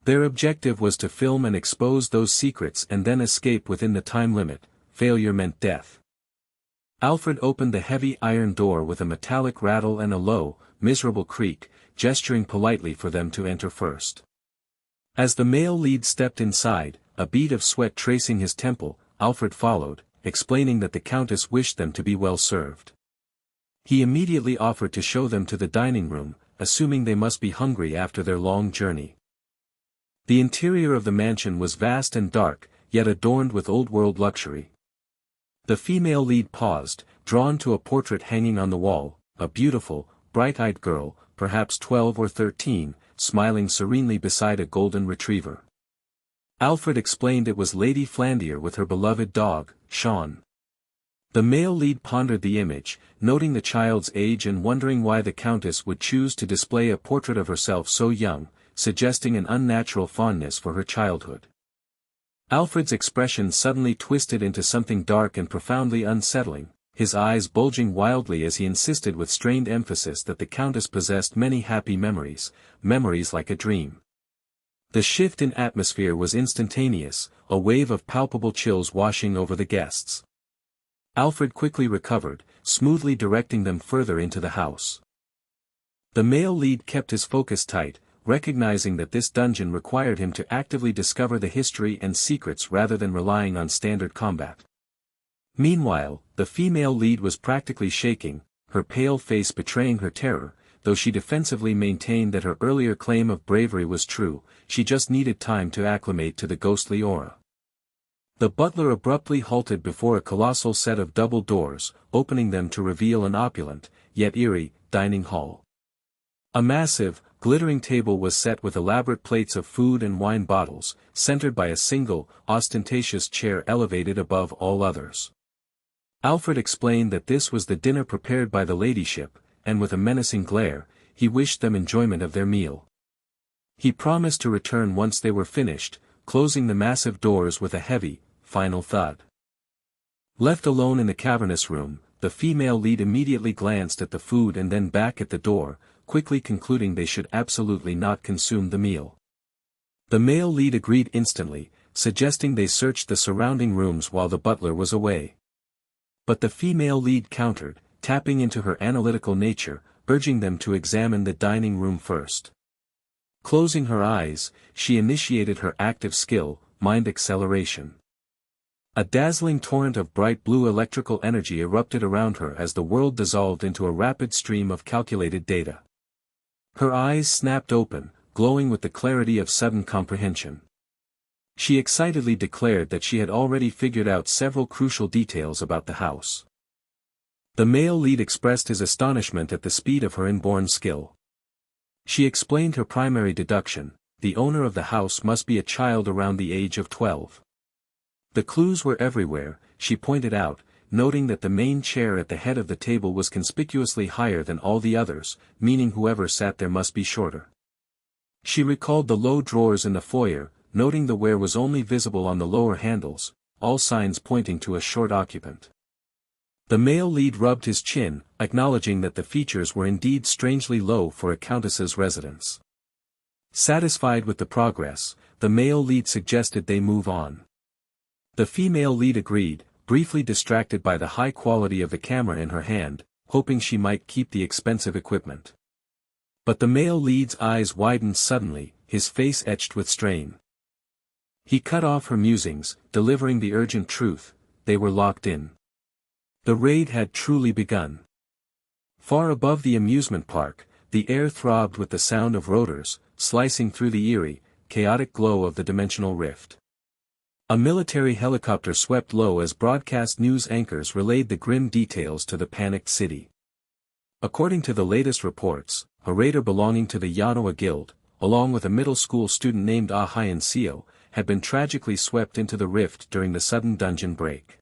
Their objective was to film and expose those secrets and then escape within the time limit. Failure meant death. Alfred opened the heavy iron door with a metallic rattle and a low, miserable creak, gesturing politely for them to enter first. As the male lead stepped inside, a bead of sweat tracing his temple, Alfred followed, explaining that the Countess wished them to be well served. He immediately offered to show them to the dining room, assuming they must be hungry after their long journey. The interior of the mansion was vast and dark, yet adorned with old-world luxury. The female lead paused, drawn to a portrait hanging on the wall, a beautiful, bright-eyed girl, perhaps 12 or 13, smiling serenely beside a golden retriever. Alfred explained it was Lady Flandier with her beloved dog, Sean. The male lead pondered the image, noting the child's age and wondering why the Countess would choose to display a portrait of herself so young, suggesting an unnatural fondness for her childhood. Alfred's expression suddenly twisted into something dark and profoundly unsettling, his eyes bulging wildly as he insisted with strained emphasis that the Countess possessed many happy memories, memories like a dream. The shift in atmosphere was instantaneous, a wave of palpable chills washing over the guests. Alfred quickly recovered, smoothly directing them further into the house. The male lead kept his focus tight, recognizing that this dungeon required him to actively discover the history and secrets rather than relying on standard combat. Meanwhile, the female lead was practically shaking, her pale face betraying her terror. Though she defensively maintained that her earlier claim of bravery was true, she just needed time to acclimate to the ghostly aura. The butler abruptly halted before a colossal set of double doors, opening them to reveal an opulent, yet eerie, dining hall. A massive, glittering table was set with elaborate plates of food and wine bottles, centered by a single, ostentatious chair elevated above all others. Alfred explained that this was the dinner prepared by the ladyship, and with a menacing glare, he wished them enjoyment of their meal. He promised to return once they were finished, closing the massive doors with a heavy, final thud. Left alone in the cavernous room, the female lead immediately glanced at the food and then back at the door, quickly concluding they should absolutely not consume the meal. The male lead agreed instantly, suggesting they search the surrounding rooms while the butler was away. But the female lead countered, tapping into her analytical nature, urging them to examine the dining room first. Closing her eyes, she initiated her active skill, mind acceleration. A dazzling torrent of bright blue electrical energy erupted around her as the world dissolved into a rapid stream of calculated data. Her eyes snapped open, glowing with the clarity of sudden comprehension. She excitedly declared that she had already figured out several crucial details about the house. The male lead expressed his astonishment at the speed of her inborn skill. She explained her primary deduction: the owner of the house must be a child around the age of 12. The clues were everywhere, she pointed out, noting that the main chair at the head of the table was conspicuously higher than all the others, meaning whoever sat there must be shorter. She recalled the low drawers in the foyer, noting the wear was only visible on the lower handles, all signs pointing to a short occupant. The male lead rubbed his chin, acknowledging that the features were indeed strangely low for a countess's residence. Satisfied with the progress, the male lead suggested they move on. The female lead agreed, briefly distracted by the high quality of the camera in her hand, hoping she might keep the expensive equipment. But the male lead's eyes widened suddenly, his face etched with strain. He cut off her musings, delivering the urgent truth: they were locked in. The raid had truly begun. Far above the amusement park, the air throbbed with the sound of rotors, slicing through the eerie, chaotic glow of the dimensional rift. A military helicopter swept low as broadcast news anchors relayed the grim details to the panicked city. According to the latest reports, a raider belonging to the Yanoa Guild, along with a middle school student named Ah Hyan Seo, had been tragically swept into the rift during the sudden dungeon break.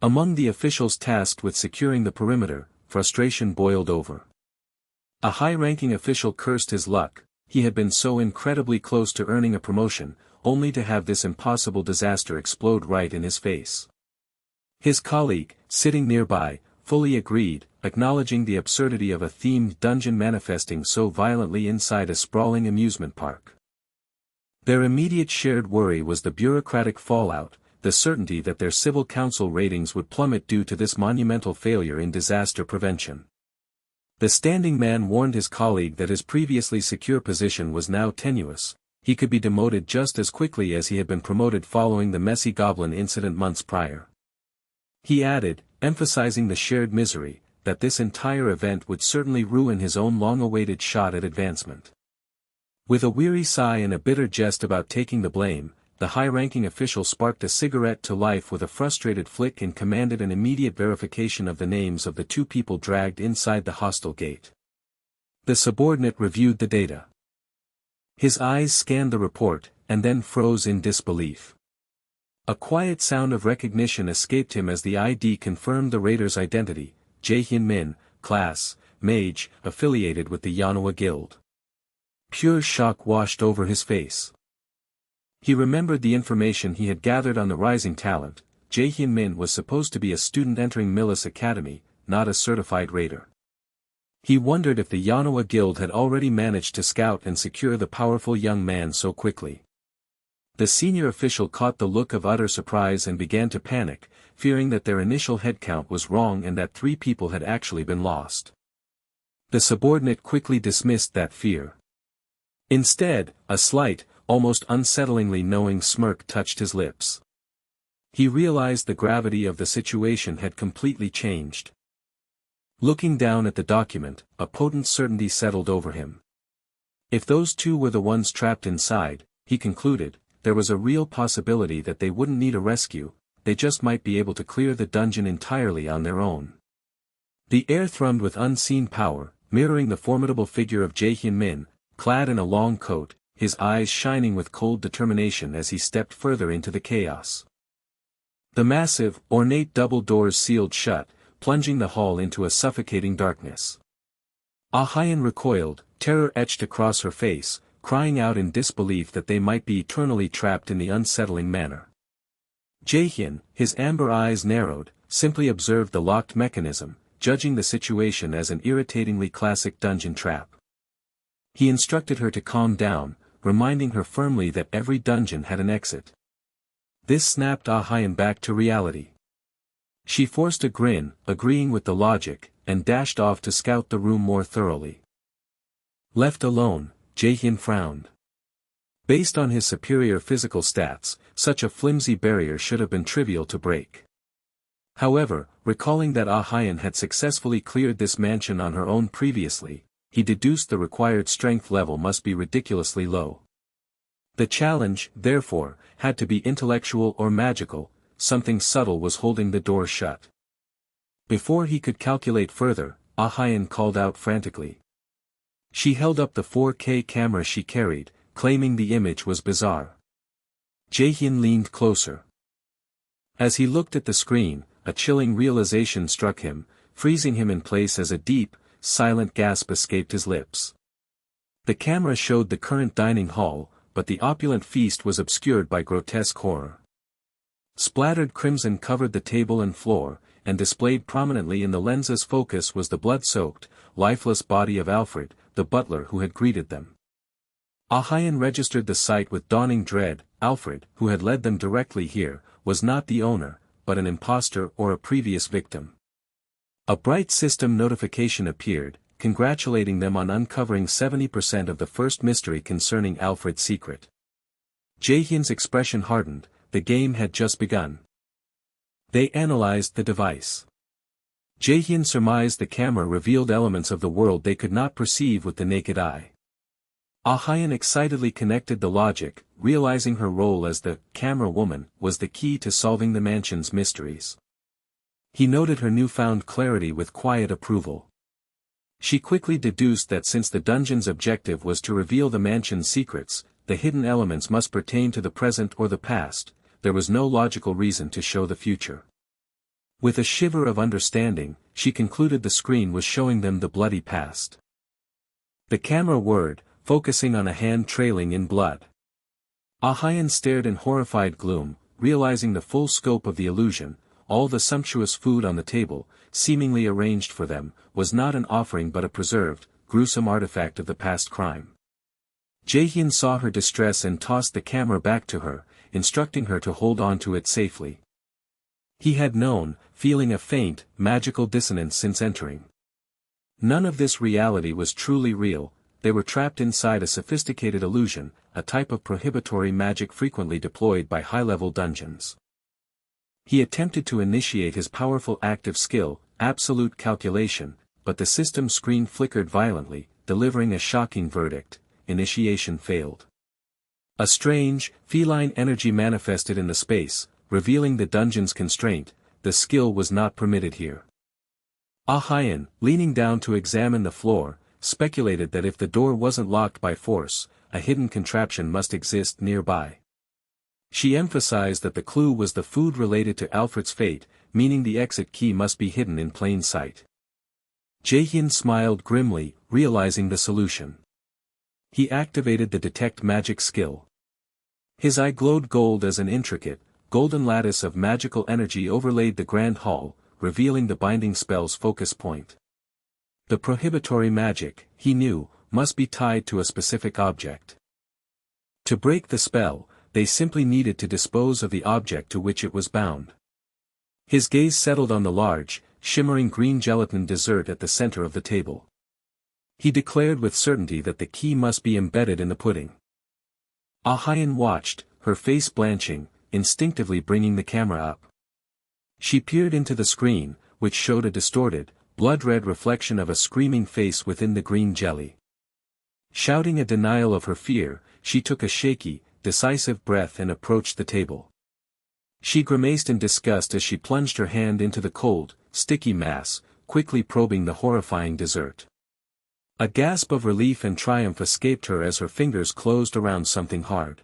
Among the officials tasked with securing the perimeter, frustration boiled over. A high-ranking official cursed his luck: he had been so incredibly close to earning a promotion, only to have this impossible disaster explode right in his face. His colleague, sitting nearby, fully agreed, acknowledging the absurdity of a themed dungeon manifesting so violently inside a sprawling amusement park. Their immediate shared worry was the bureaucratic fallout, the certainty that their civil council ratings would plummet due to this monumental failure in disaster prevention. The standing man warned his colleague that his previously secure position was now tenuous. He could be demoted just as quickly as he had been promoted following the messy goblin incident months prior. He added, emphasizing the shared misery, that this entire event would certainly ruin his own long-awaited shot at advancement. With a weary sigh and a bitter jest about taking the blame, the high-ranking official sparked a cigarette to life with a frustrated flick and commanded an immediate verification of the names of the two people dragged inside the hostel gate. The subordinate reviewed the data. His eyes scanned the report, and then froze in disbelief. A quiet sound of recognition escaped him as the ID confirmed the raider's identity: Jae-hyun Min, class, mage, affiliated with the Yanoa Guild. Pure shock washed over his face. He remembered the information he had gathered on the rising talent. Jae-hyun Min was supposed to be a student entering Millis Academy, not a certified raider. He wondered if the Yanoa Guild had already managed to scout and secure the powerful young man so quickly. The senior official caught the look of utter surprise and began to panic, fearing that their initial headcount was wrong and that 3 people had actually been lost. The subordinate quickly dismissed that fear. Instead, a slight, almost unsettlingly knowing smirk touched his lips. He realized the gravity of the situation had completely changed. Looking down at the document, a potent certainty settled over him. If those two were the ones trapped inside, he concluded, there was a real possibility that they wouldn't need a rescue, they just might be able to clear the dungeon entirely on their own. The air thrummed with unseen power, mirroring the formidable figure of Jae-hyun-min, clad in a long coat, his eyes shining with cold determination as he stepped further into the chaos. The massive, ornate double doors sealed shut, plunging the hall into a suffocating darkness. Ah-hyun recoiled, terror etched across her face, crying out in disbelief that they might be eternally trapped in the unsettling manner. Jae-hyun, his amber eyes narrowed, simply observed the locked mechanism, judging the situation as an irritatingly classic dungeon trap. He instructed her to calm down, reminding her firmly that every dungeon had an exit. This snapped Ah-hyun back to reality. She forced a grin, agreeing with the logic, and dashed off to scout the room more thoroughly. Left alone, Jae-hyun frowned. Based on his superior physical stats, such a flimsy barrier should have been trivial to break. However, recalling that Ah-hyun had successfully cleared this mansion on her own previously, he deduced the required strength level must be ridiculously low. The challenge, therefore, had to be intellectual or magical, something subtle was holding the door shut. Before he could calculate further, Ah-hyun called out frantically. She held up the 4K camera she carried, claiming the image was bizarre. Jae-hyun leaned closer. As he looked at the screen, a chilling realization struck him, freezing him in place as a deep, silent gasp escaped his lips. The camera showed the current dining hall, but the opulent feast was obscured by grotesque horror. Splattered crimson covered the table and floor, and displayed prominently in the lens's focus was the blood-soaked, lifeless body of Alfred, the butler who had greeted them. Ah-hyun registered the sight with dawning dread. Alfred, who had led them directly here, was not the owner, but an impostor or a previous victim. A bright system notification appeared, congratulating them on uncovering 70% of the first mystery concerning Alfred's secret. Jae-hyun's expression hardened, the game had just begun. They analyzed the device. Jae-hyun surmised the camera revealed elements of the world they could not perceive with the naked eye. Ah-hyun excitedly connected the logic, realizing her role as the camera woman was the key to solving the mansion's mysteries. He noted her newfound clarity with quiet approval. She quickly deduced that since the dungeon's objective was to reveal the mansion's secrets, the hidden elements must pertain to the present or the past, there was no logical reason to show the future. With a shiver of understanding, she concluded the screen was showing them the bloody past. The camera whirred, focusing on a hand trailing in blood. Ah-hyun stared in horrified gloom, realizing the full scope of the illusion. All the sumptuous food on the table, seemingly arranged for them, was not an offering but a preserved, gruesome artifact of the past crime. Jae-hyun saw her distress and tossed the camera back to her, instructing her to hold on to it safely. He had known, feeling a faint, magical dissonance since entering. None of this reality was truly real, they were trapped inside a sophisticated illusion, a type of prohibitory magic frequently deployed by high-level dungeons. He attempted to initiate his powerful active skill, absolute calculation, but the system screen flickered violently, delivering a shocking verdict: initiation failed. A strange, feline energy manifested in the space, revealing the dungeon's constraint: the skill was not permitted here. Ah-hyun, leaning down to examine the floor, speculated that if the door wasn't locked by force, a hidden contraption must exist nearby. She emphasized that the clue was the food related to Alfred's fate, meaning the exit key must be hidden in plain sight. Jae-hyun smiled grimly, realizing the solution. He activated the detect magic skill. His eye glowed gold as an intricate, golden lattice of magical energy overlaid the grand hall, revealing the binding spell's focus point. The prohibitory magic, he knew, must be tied to a specific object. To break the spell, they simply needed to dispose of the object to which it was bound. His gaze settled on the large, shimmering green gelatin dessert at the center of the table. He declared with certainty that the key must be embedded in the pudding. Ah-hyun watched, her face blanching, instinctively bringing the camera up. She peered into the screen, which showed a distorted, blood-red reflection of a screaming face within the green jelly. Shouting a denial of her fear, she took a shaky, decisive breath and approached the table. She grimaced in disgust as she plunged her hand into the cold, sticky mass, quickly probing the horrifying dessert. A gasp of relief and triumph escaped her as her fingers closed around something hard.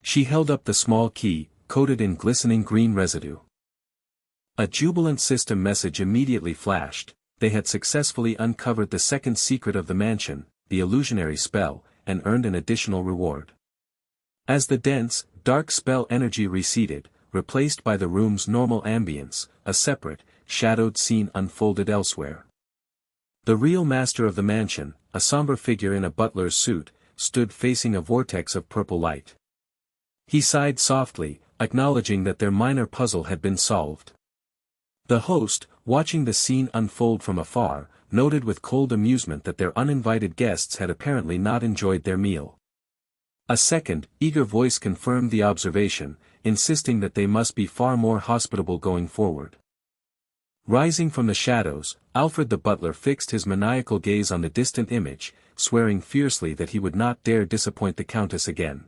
She held up the small key, coated in glistening green residue. A jubilant system message immediately flashed. They had successfully uncovered the second secret of the mansion, the illusionary spell, and earned an additional reward. As the dense, dark spell energy receded, replaced by the room's normal ambience, a separate, shadowed scene unfolded elsewhere. The real master of the mansion, a somber figure in a butler's suit, stood facing a vortex of purple light. He sighed softly, acknowledging that their minor puzzle had been solved. The host, watching the scene unfold from afar, noted with cold amusement that their uninvited guests had apparently not enjoyed their meal. A second, eager voice confirmed the observation, insisting that they must be far more hospitable going forward. Rising from the shadows, Alfred the butler fixed his maniacal gaze on the distant image, swearing fiercely that he would not dare disappoint the Countess again.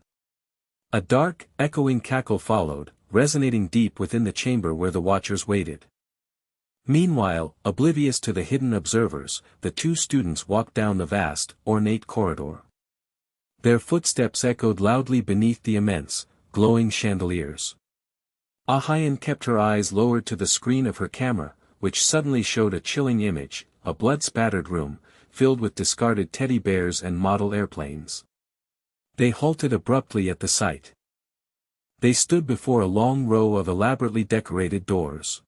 A dark, echoing cackle followed, resonating deep within the chamber where the watchers waited. Meanwhile, oblivious to the hidden observers, the two students walked down the vast, ornate corridor. Their footsteps echoed loudly beneath the immense, glowing chandeliers. Ah-Hyen kept her eyes lowered to the screen of her camera, which suddenly showed a chilling image, a blood-spattered room, filled with discarded teddy bears and model airplanes. They halted abruptly at the sight. They stood before a long row of elaborately decorated doors.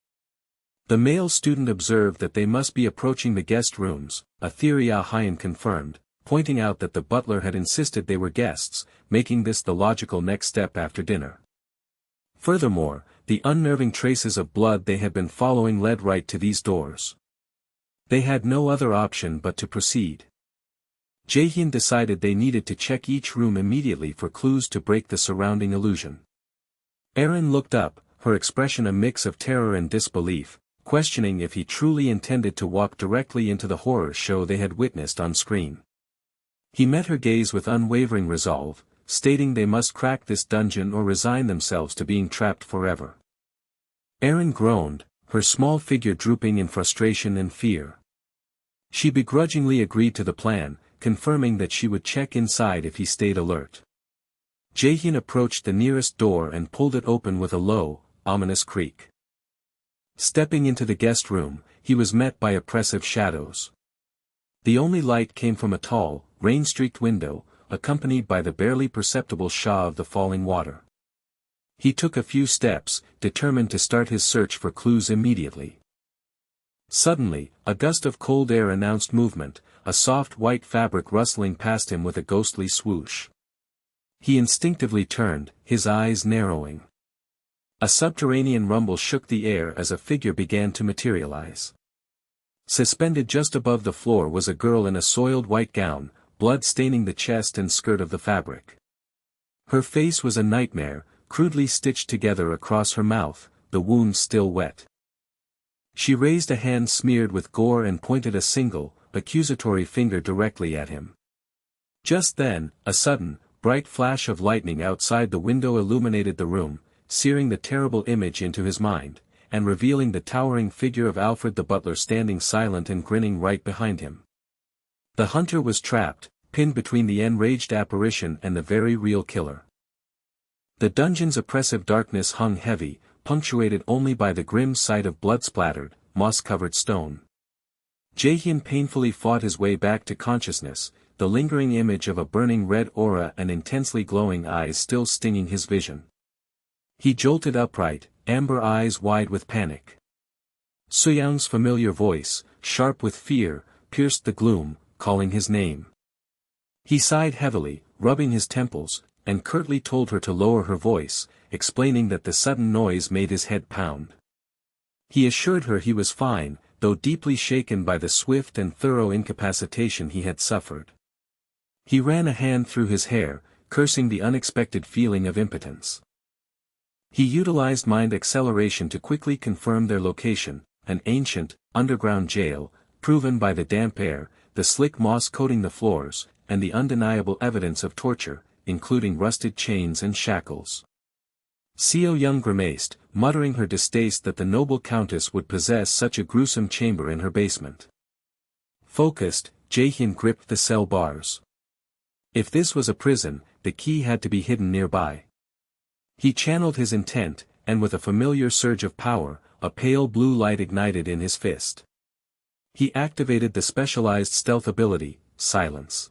The male student observed that they must be approaching the guest rooms, a theory Ah-Hyen confirmed, pointing out that the butler had insisted they were guests, making this the logical next step after dinner. Furthermore, the unnerving traces of blood they had been following led right to these doors. They had no other option but to proceed. Jaehyun decided they needed to check each room immediately for clues to break the surrounding illusion. Erin looked up, her expression a mix of terror and disbelief, questioning if he truly intended to walk directly into the horror show they had witnessed on screen. He met her gaze with unwavering resolve, stating they must crack this dungeon or resign themselves to being trapped forever. Erin groaned, her small figure drooping in frustration and fear. She begrudgingly agreed to the plan, confirming that she would check inside if he stayed alert. Jaehyun approached the nearest door and pulled it open with a low, ominous creak. Stepping into the guest room, he was met by oppressive shadows. The only light came from a tall, rain-streaked window, accompanied by the barely perceptible shaw of the falling water. He took a few steps, determined to start his search for clues immediately. Suddenly, a gust of cold air announced movement, a soft white fabric rustling past him with a ghostly swoosh. He instinctively turned, his eyes narrowing. A subterranean rumble shook the air as a figure began to materialize. Suspended just above the floor was a girl in a soiled white gown, blood staining the chest and skirt of the fabric. Her face was a nightmare, crudely stitched together across her mouth, the wounds still wet. She raised a hand smeared with gore and pointed a single, accusatory finger directly at him. Just then, a sudden, bright flash of lightning outside the window illuminated the room, searing the terrible image into his mind, and revealing the towering figure of Alfred the butler standing silent and grinning right behind him. The hunter was trapped, pinned between the enraged apparition and the very real killer. The dungeon's oppressive darkness hung heavy, punctuated only by the grim sight of blood-splattered, moss-covered stone. Jaehyun painfully fought his way back to consciousness, the lingering image of a burning red aura and intensely glowing eyes still stinging his vision. He jolted upright, amber eyes wide with panic. Sooyoung's familiar voice, sharp with fear, pierced the gloom, calling his name. He sighed heavily, rubbing his temples, and curtly told her to lower her voice, explaining that the sudden noise made his head pound. He assured her he was fine, though deeply shaken by the swift and thorough incapacitation he had suffered. He ran a hand through his hair, cursing the unexpected feeling of impotence. He utilized mind acceleration to quickly confirm their location, an ancient, underground jail, proven by the damp air, the slick moss coating the floors, and the undeniable evidence of torture, including rusted chains and shackles. Seo Young grimaced, muttering her distaste that the noble countess would possess such a gruesome chamber in her basement. Focused, Jae-hyun gripped the cell bars. If this was a prison, the key had to be hidden nearby. He channeled his intent, and with a familiar surge of power, a pale blue light ignited in his fist. He activated the specialized stealth ability, Silence.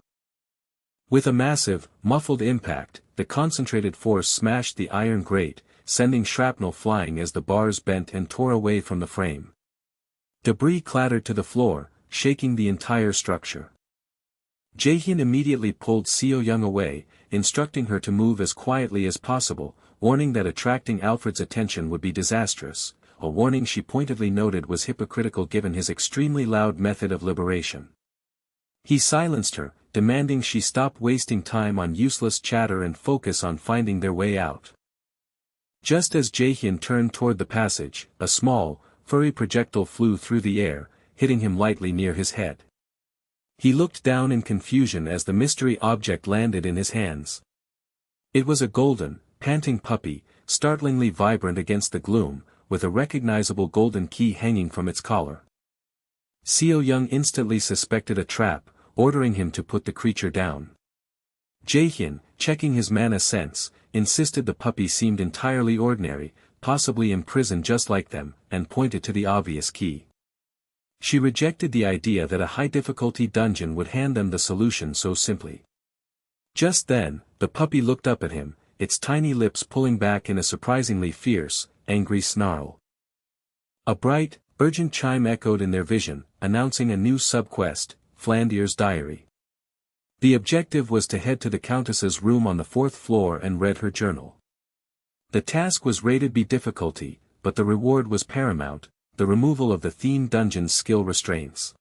With a massive, muffled impact, the concentrated force smashed the iron grate, sending shrapnel flying as the bars bent and tore away from the frame. Debris clattered to the floor, shaking the entire structure. Jae-hyun immediately pulled Seo Young away, instructing her to move as quietly as possible, warning that attracting Alfred's attention would be disastrous, a warning she pointedly noted was hypocritical given his extremely loud method of liberation. He silenced her, demanding she stop wasting time on useless chatter and focus on finding their way out. Just as Jae-hyun turned toward the passage, a small, furry projectile flew through the air, hitting him lightly near his head. He looked down in confusion as the mystery object landed in his hands. It was a golden, panting puppy, startlingly vibrant against the gloom, with a recognizable golden key hanging from its collar. Seo Young instantly suspected a trap, ordering him to put the creature down. Jae-hyun, checking his mana sense, insisted the puppy seemed entirely ordinary, possibly imprisoned just like them, and pointed to the obvious key. She rejected the idea that a high-difficulty dungeon would hand them the solution so simply. Just then, the puppy looked up at him, its tiny lips pulling back in a surprisingly fierce, angry snarl. A bright, urgent chime echoed in their vision, announcing a new sub-quest, Flandier's Diary. The objective was to head to the Countess's room on the 4th floor and read her journal. The task was rated B difficulty, but the reward was paramount, the removal of the themed dungeon's skill restraints.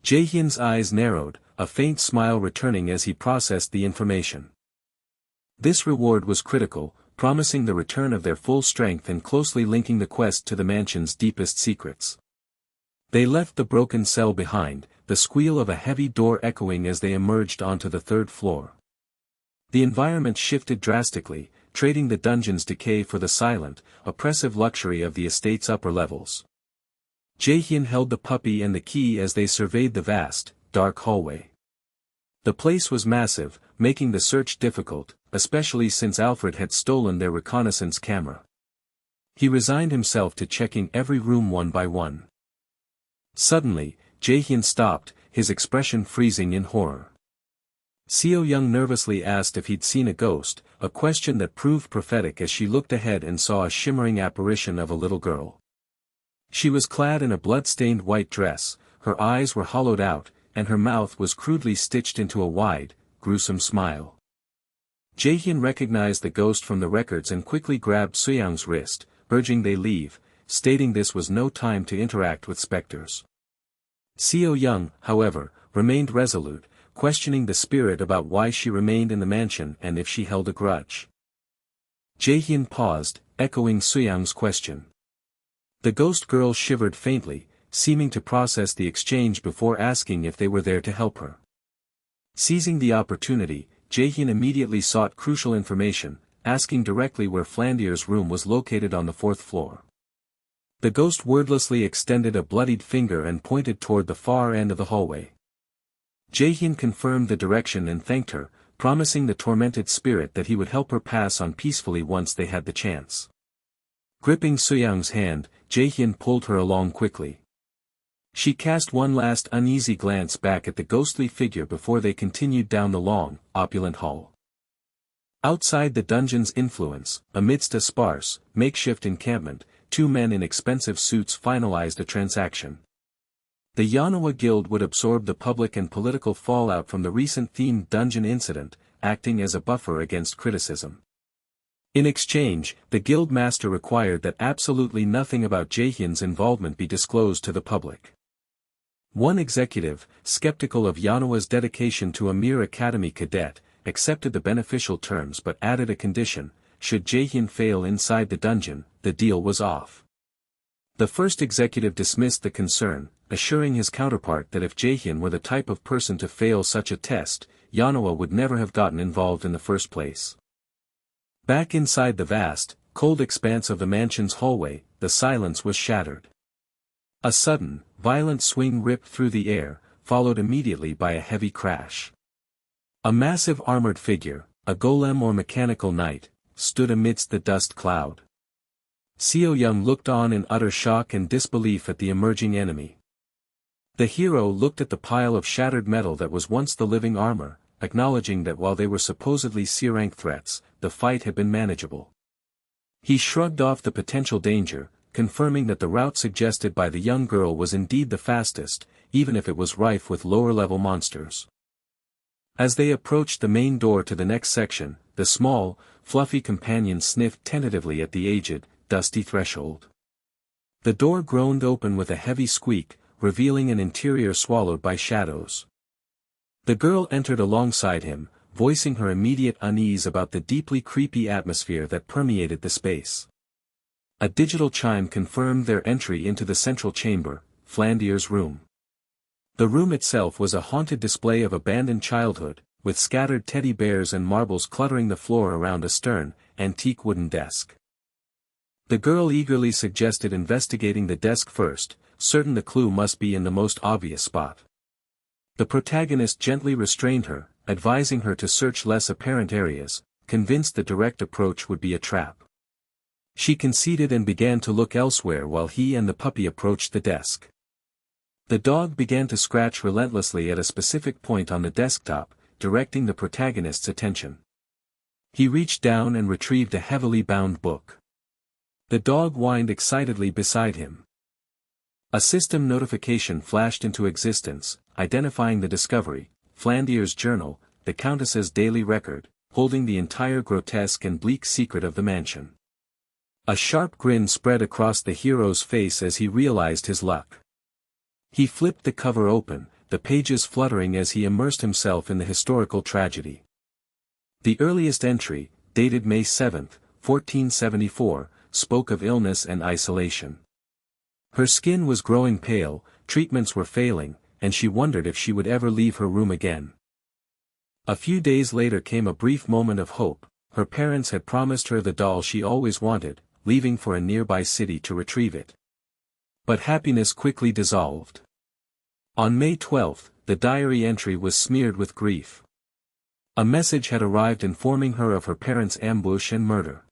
Jae-hyun's eyes narrowed, a faint smile returning as he processed the information. This reward was critical, promising the return of their full strength and closely linking the quest to the mansion's deepest secrets. They left the broken cell behind, the squeal of a heavy door echoing as they emerged onto the 3rd floor. The environment shifted drastically, trading the dungeon's decay for the silent, oppressive luxury of the estate's upper levels. Jae-hyun held the puppy and the key as they surveyed the vast, dark hallway. The place was massive, making the search difficult, especially since Alfred had stolen their reconnaissance camera. He resigned himself to checking every room one by one. Suddenly, Jae-hyun stopped, his expression freezing in horror. Seo Young nervously asked if he'd seen a ghost, a question that proved prophetic as she looked ahead and saw a shimmering apparition of a little girl. She was clad in a blood-stained white dress, her eyes were hollowed out, and her mouth was crudely stitched into a wide, gruesome smile. Jae-hyun recognized the ghost from the records and quickly grabbed Soo-young's wrist, urging they leave, stating this was no time to interact with specters. Seo Young, however, remained resolute, questioning the spirit about why she remained in the mansion and if she held a grudge. Jae-hyun paused, echoing Soo-young's question. The ghost girl shivered faintly, seeming to process the exchange before asking if they were there to help her. Seizing the opportunity, Jae-hyun immediately sought crucial information, asking directly where Flandier's room was located on the 4th floor. The ghost wordlessly extended a bloodied finger and pointed toward the far end of the hallway. Jae-hyun confirmed the direction and thanked her, promising the tormented spirit that he would help her pass on peacefully once they had the chance. Gripping Soo-young's hand, Jae-hyun pulled her along quickly. She cast one last uneasy glance back at the ghostly figure before they continued down the long, opulent hall. Outside the dungeon's influence, amidst a sparse, makeshift encampment, 2 men in expensive suits finalized a transaction. The Yanawa Guild would absorb the public and political fallout from the recent themed dungeon incident, acting as a buffer against criticism. In exchange, the guild master required that absolutely nothing about Jae-hyun's involvement be disclosed to the public. One executive, skeptical of Yanawa's dedication to a mere academy cadet, accepted the beneficial terms but added a condition: should Jaehyun fail inside the dungeon, the deal was off. The first executive dismissed the concern, assuring his counterpart that if Jaehyun were the type of person to fail such a test, Yeonhwa would never have gotten involved in the first place. Back inside the vast, cold expanse of the mansion's hallway, the silence was shattered. A sudden, violent swing ripped through the air, followed immediately by a heavy crash. A massive armored figure, a golem or mechanical knight, stood amidst the dust cloud. Seo Young looked on in utter shock and disbelief at the emerging enemy. The hero looked at the pile of shattered metal that was once the living armor, acknowledging that while they were supposedly C-rank threats, the fight had been manageable. He shrugged off the potential danger, confirming that the route suggested by the young girl was indeed the fastest, even if it was rife with lower-level monsters. As they approached the main door to the next section, the small, fluffy companion sniffed tentatively at the aged, dusty threshold. The door groaned open with a heavy squeak, revealing an interior swallowed by shadows. The girl entered alongside him, voicing her immediate unease about the deeply creepy atmosphere that permeated the space. A digital chime confirmed their entry into the central chamber, Flandier's room. The room itself was a haunted display of abandoned childhood, with scattered teddy bears and marbles cluttering the floor around a stern, antique wooden desk. The girl eagerly suggested investigating the desk first, certain the clue must be in the most obvious spot. The protagonist gently restrained her, advising her to search less apparent areas, convinced the direct approach would be a trap. She conceded and began to look elsewhere while he and the puppy approached the desk. The dog began to scratch relentlessly at a specific point on the desktop, directing the protagonist's attention. He reached down and retrieved a heavily bound book. The dog whined excitedly beside him. A system notification flashed into existence, identifying the discovery, Flandier's journal, the Countess's daily record, holding the entire grotesque and bleak secret of the mansion. A sharp grin spread across the hero's face as he realized his luck. He flipped the cover open, the pages fluttering as he immersed himself in the historical tragedy. The earliest entry, dated May 7, 1474, spoke of illness and isolation. Her skin was growing pale, treatments were failing, and she wondered if she would ever leave her room again. A few days later came a brief moment of hope. Her parents had promised her the doll she always wanted, leaving for a nearby city to retrieve it. But happiness quickly dissolved. On May 12, the diary entry was smeared with grief. A message had arrived informing her of her parents' ambush and murder.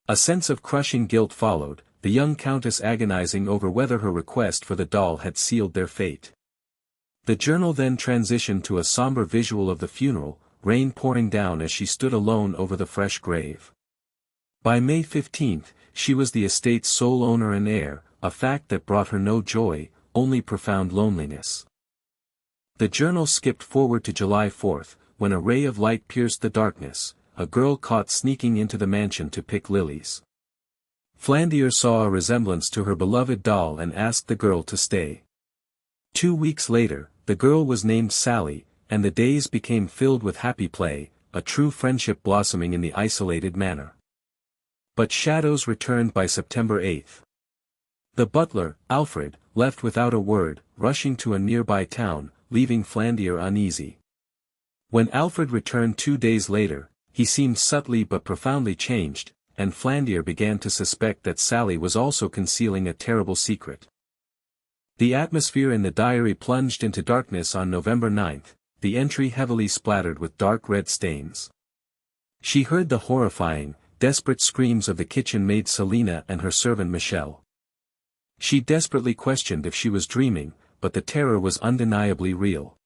A sense of crushing guilt followed, the young countess agonizing over whether her request for the doll had sealed their fate. The journal then transitioned to a somber visual of the funeral, rain pouring down as she stood alone over the fresh grave. By May 15, she was the estate's sole owner and heir, a fact that brought her no joy, only profound loneliness. The journal skipped forward to July 4, when a ray of light pierced the darkness, a girl caught sneaking into the mansion to pick lilies. Flandier saw a resemblance to her beloved doll and asked the girl to stay. 2 weeks later, the girl was named Sally, and the days became filled with happy play, a true friendship blossoming in the isolated manor. But shadows returned by September 8. The butler, Alfred, left without a word, rushing to a nearby town, leaving Flandier uneasy. When Alfred returned 2 days later, he seemed subtly but profoundly changed, and Flandier began to suspect that Sally was also concealing a terrible secret. The atmosphere in the diary plunged into darkness on November 9, the entry heavily splattered with dark red stains. She heard the horrifying, desperate screams of the kitchen maid Selina and her servant Michelle. She desperately questioned if she was dreaming, but the terror was undeniably real.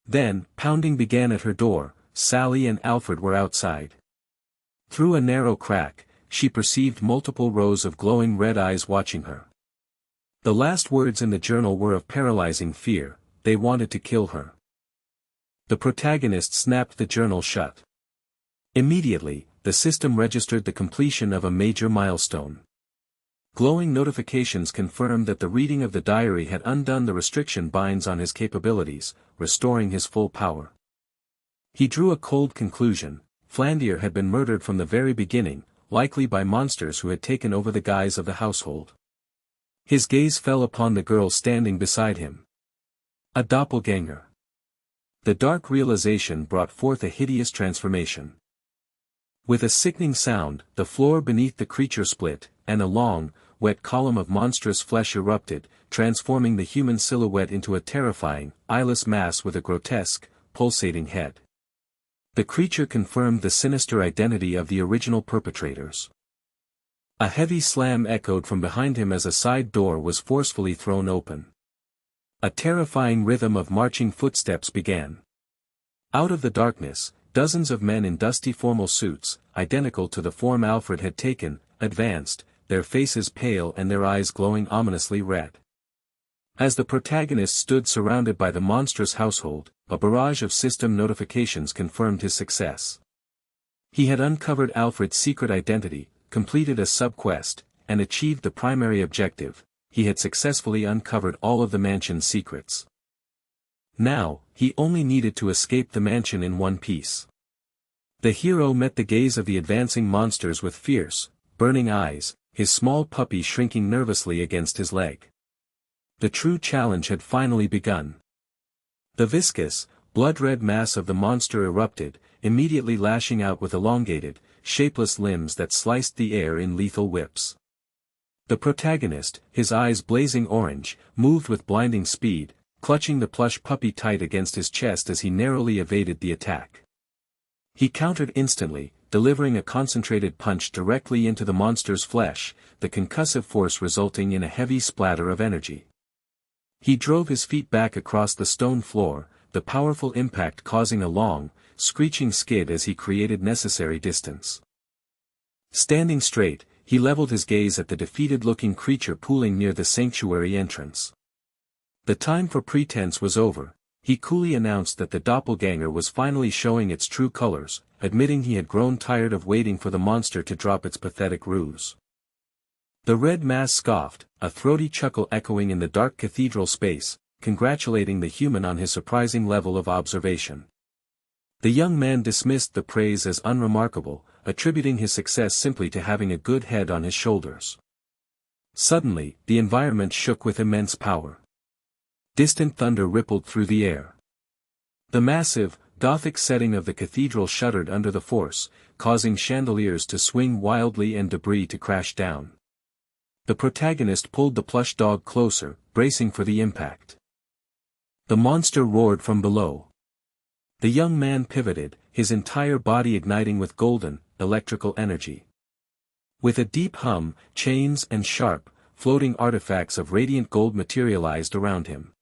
Then, pounding began at her door. Sally and Alfred were outside. Through a narrow crack, she perceived multiple rows of glowing red eyes watching her. The last words in the journal were of paralyzing fear. They wanted to kill her. The protagonist snapped the journal shut. Immediately, the system registered the completion of a major milestone. Glowing notifications confirmed that the reading of the diary had undone the restriction binds on his capabilities, restoring his full power. He drew a cold conclusion. Flandier had been murdered from the very beginning, likely by monsters who had taken over the guise of the household. His gaze fell upon the girl standing beside him. A doppelganger. The dark realization brought forth a hideous transformation. With a sickening sound, the floor beneath the creature split, and a long, wet column of monstrous flesh erupted, transforming the human silhouette into a terrifying, eyeless mass with a grotesque, pulsating head. The creature confirmed the sinister identity of the original perpetrators. A heavy slam echoed from behind him as a side door was forcefully thrown open. A terrifying rhythm of marching footsteps began. Out of the darkness, dozens of men in dusty formal suits, identical to the form Alfred had taken, advanced, their faces pale and their eyes glowing ominously red. As the protagonist stood surrounded by the monstrous household, a barrage of system notifications confirmed his success. He had uncovered Alfred's secret identity, completed a sub-quest, and achieved the primary objective. He had successfully uncovered all of the mansion's secrets. Now, he only needed to escape the mansion in one piece. The hero met the gaze of the advancing monsters with fierce, burning eyes, his small puppy shrinking nervously against his leg. The true challenge had finally begun. The viscous, blood-red mass of the monster erupted, immediately lashing out with elongated, shapeless limbs that sliced the air in lethal whips. The protagonist, his eyes blazing orange, moved with blinding speed, clutching the plush puppy tight against his chest as he narrowly evaded the attack. He countered instantly, delivering a concentrated punch directly into the monster's flesh, the concussive force resulting in a heavy splatter of energy. He drove his feet back across the stone floor, the powerful impact causing a long, screeching skid as he created necessary distance. Standing straight, he leveled his gaze at the defeated-looking creature pooling near the sanctuary entrance. The time for pretense was over. He coolly announced that the doppelganger was finally showing its true colors, admitting he had grown tired of waiting for the monster to drop its pathetic ruse. The red mass scoffed, a throaty chuckle echoing in the dark cathedral space, congratulating the human on his surprising level of observation. The young man dismissed the praise as unremarkable, attributing his success simply to having a good head on his shoulders. Suddenly, the environment shook with immense power. Distant thunder rippled through the air. The massive, Gothic setting of the cathedral shuddered under the force, causing chandeliers to swing wildly and debris to crash down. The protagonist pulled the plush dog closer, bracing for the impact. The monster roared from below. The young man pivoted, his entire body igniting with golden, electrical energy. With a deep hum, chains and sharp, floating artifacts of radiant gold materialized around him.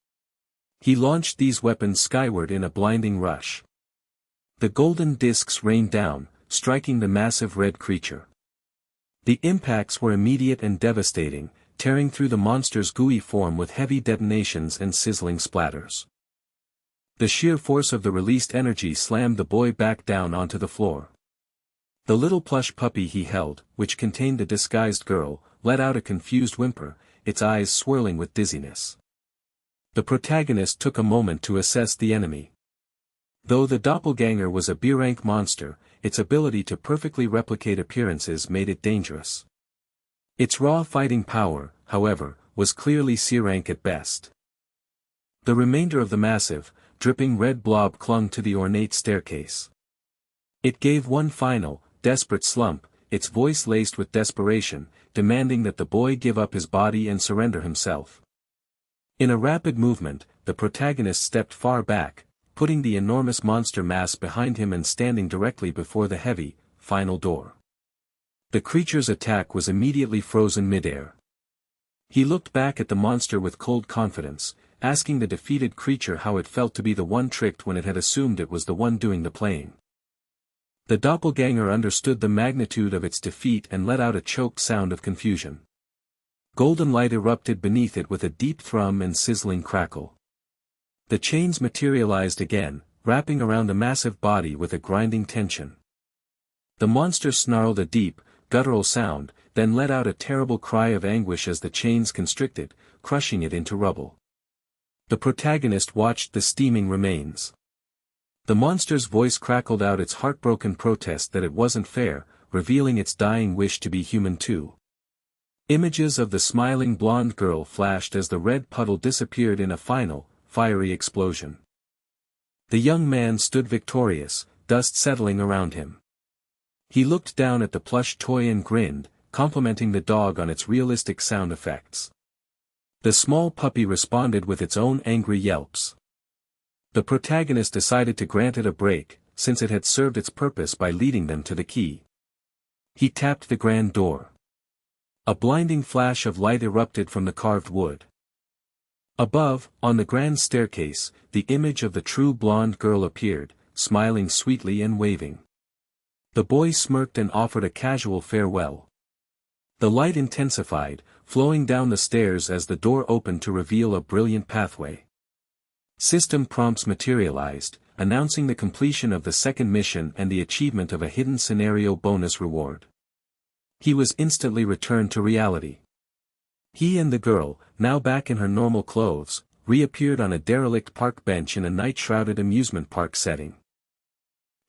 He launched these weapons skyward in a blinding rush. The golden discs rained down, striking the massive red creature. The impacts were immediate and devastating, tearing through the monster's gooey form with heavy detonations and sizzling splatters. The sheer force of the released energy slammed the boy back down onto the floor. The little plush puppy he held, which contained the disguised girl, let out a confused whimper, its eyes swirling with dizziness. The protagonist took a moment to assess the enemy. Though the doppelganger was a B-rank monster, its ability to perfectly replicate appearances made it dangerous. Its raw fighting power, however, was clearly C-rank at best. The remainder of the massive, dripping red blob clung to the ornate staircase. It gave one final, desperate slump, its voice laced with desperation, demanding that the boy give up his body and surrender himself. In a rapid movement, the protagonist stepped far back, putting the enormous monster mass behind him and standing directly before the heavy, final door. The creature's attack was immediately frozen midair. He looked back at the monster with cold confidence, asking the defeated creature how it felt to be the one tricked when it had assumed it was the one doing the playing. The doppelganger understood the magnitude of its defeat and let out a choked sound of confusion. Golden light erupted beneath it with a deep thrum and sizzling crackle. The chains materialized again, wrapping around the massive body with a grinding tension. The monster snarled a deep, guttural sound, then let out a terrible cry of anguish as the chains constricted, crushing it into rubble. The protagonist watched the steaming remains. The monster's voice crackled out its heartbroken protest that it wasn't fair, revealing its dying wish to be human too. Images of the smiling blonde girl flashed as the red puddle disappeared in a final, fiery explosion. The young man stood victorious, dust settling around him. He looked down at the plush toy and grinned, complimenting the dog on its realistic sound effects. The small puppy responded with its own angry yelps. The protagonist decided to grant it a break, since it had served its purpose by leading them to the key. He tapped the grand door. A blinding flash of light erupted from the carved wood. Above, on the grand staircase, the image of the true blonde girl appeared, smiling sweetly and waving. The boy smirked and offered a casual farewell. The light intensified, flowing down the stairs as the door opened to reveal a brilliant pathway. System prompts materialized, announcing the completion of the second mission and the achievement of a hidden scenario bonus reward. He was instantly returned to reality. He and the girl, now back in her normal clothes, reappeared on a derelict park bench in a night-shrouded amusement park setting.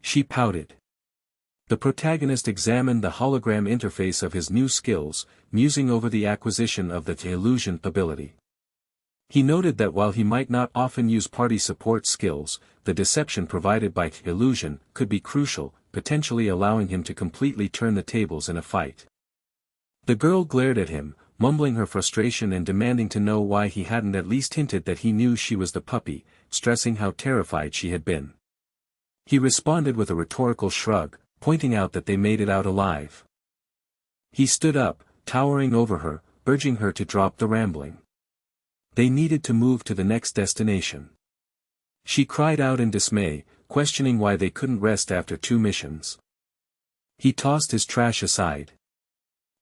She pouted. The protagonist examined the hologram interface of his new skills, musing over the acquisition of the illusion ability. He noted that while he might not often use party support skills, the deception provided by illusion could be crucial, potentially allowing him to completely turn the tables in a fight. The girl glared at him, mumbling her frustration and demanding to know why he hadn't at least hinted that he knew she was the puppy, stressing how terrified she had been. He responded with a rhetorical shrug, pointing out that they made it out alive. He stood up, towering over her, urging her to drop the rambling. They needed to move to the next destination. She cried out in dismay, questioning why they couldn't rest after 2 missions. He tossed his trash aside.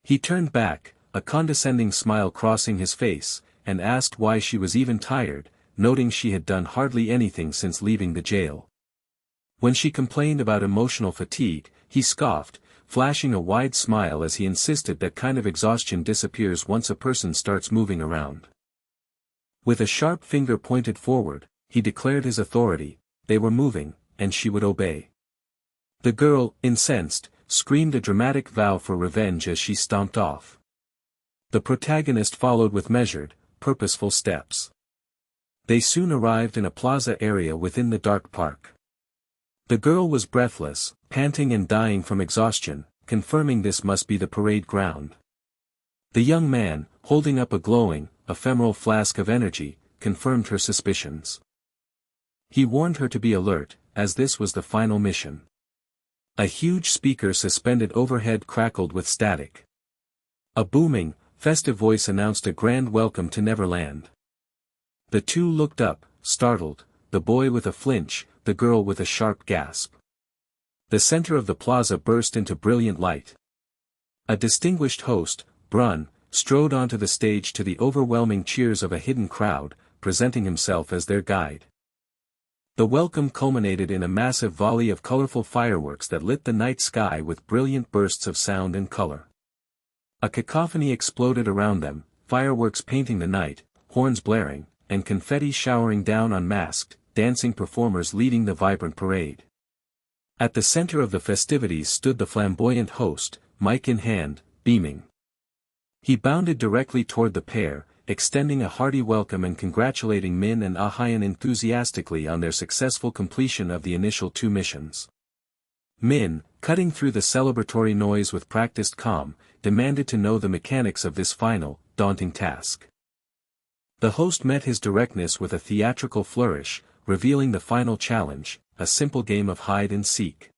He turned back, a condescending smile crossing his face, and asked why she was even tired, noting she had done hardly anything since leaving the jail. When she complained about emotional fatigue, he scoffed, flashing a wide smile as he insisted that kind of exhaustion disappears once a person starts moving around. With a sharp finger pointed forward, he declared his authority. They were moving, and she would obey. The girl, incensed, screamed a dramatic vow for revenge as she stomped off. The protagonist followed with measured, purposeful steps. They soon arrived in a plaza area within the dark park. The girl was breathless, panting and dying from exhaustion, confirming this must be the parade ground. The young man, holding up a glowing, ephemeral flask of energy, confirmed her suspicions. He warned her to be alert, as this was the final mission. A huge speaker suspended overhead crackled with static. A booming, festive voice announced a grand welcome to Neverland. The two looked up, startled, the boy with a flinch, the girl with a sharp gasp. The center of the plaza burst into brilliant light. A distinguished host, Brun, strode onto the stage to the overwhelming cheers of a hidden crowd, presenting himself as their guide. The welcome culminated in a massive volley of colorful fireworks that lit the night sky with brilliant bursts of sound and color. A cacophony exploded around them, fireworks painting the night, horns blaring, and confetti showering down on masked, dancing performers leading the vibrant parade. At the center of the festivities stood the flamboyant host, mic in hand, beaming. He bounded directly toward the pair, extending a hearty welcome and congratulating Min and Ah-hyen enthusiastically on their successful completion of the initial 2 missions. Min, cutting through the celebratory noise with practiced calm, demanded to know the mechanics of this final, daunting task. The host met his directness with a theatrical flourish, revealing the final challenge, a simple game of hide and seek.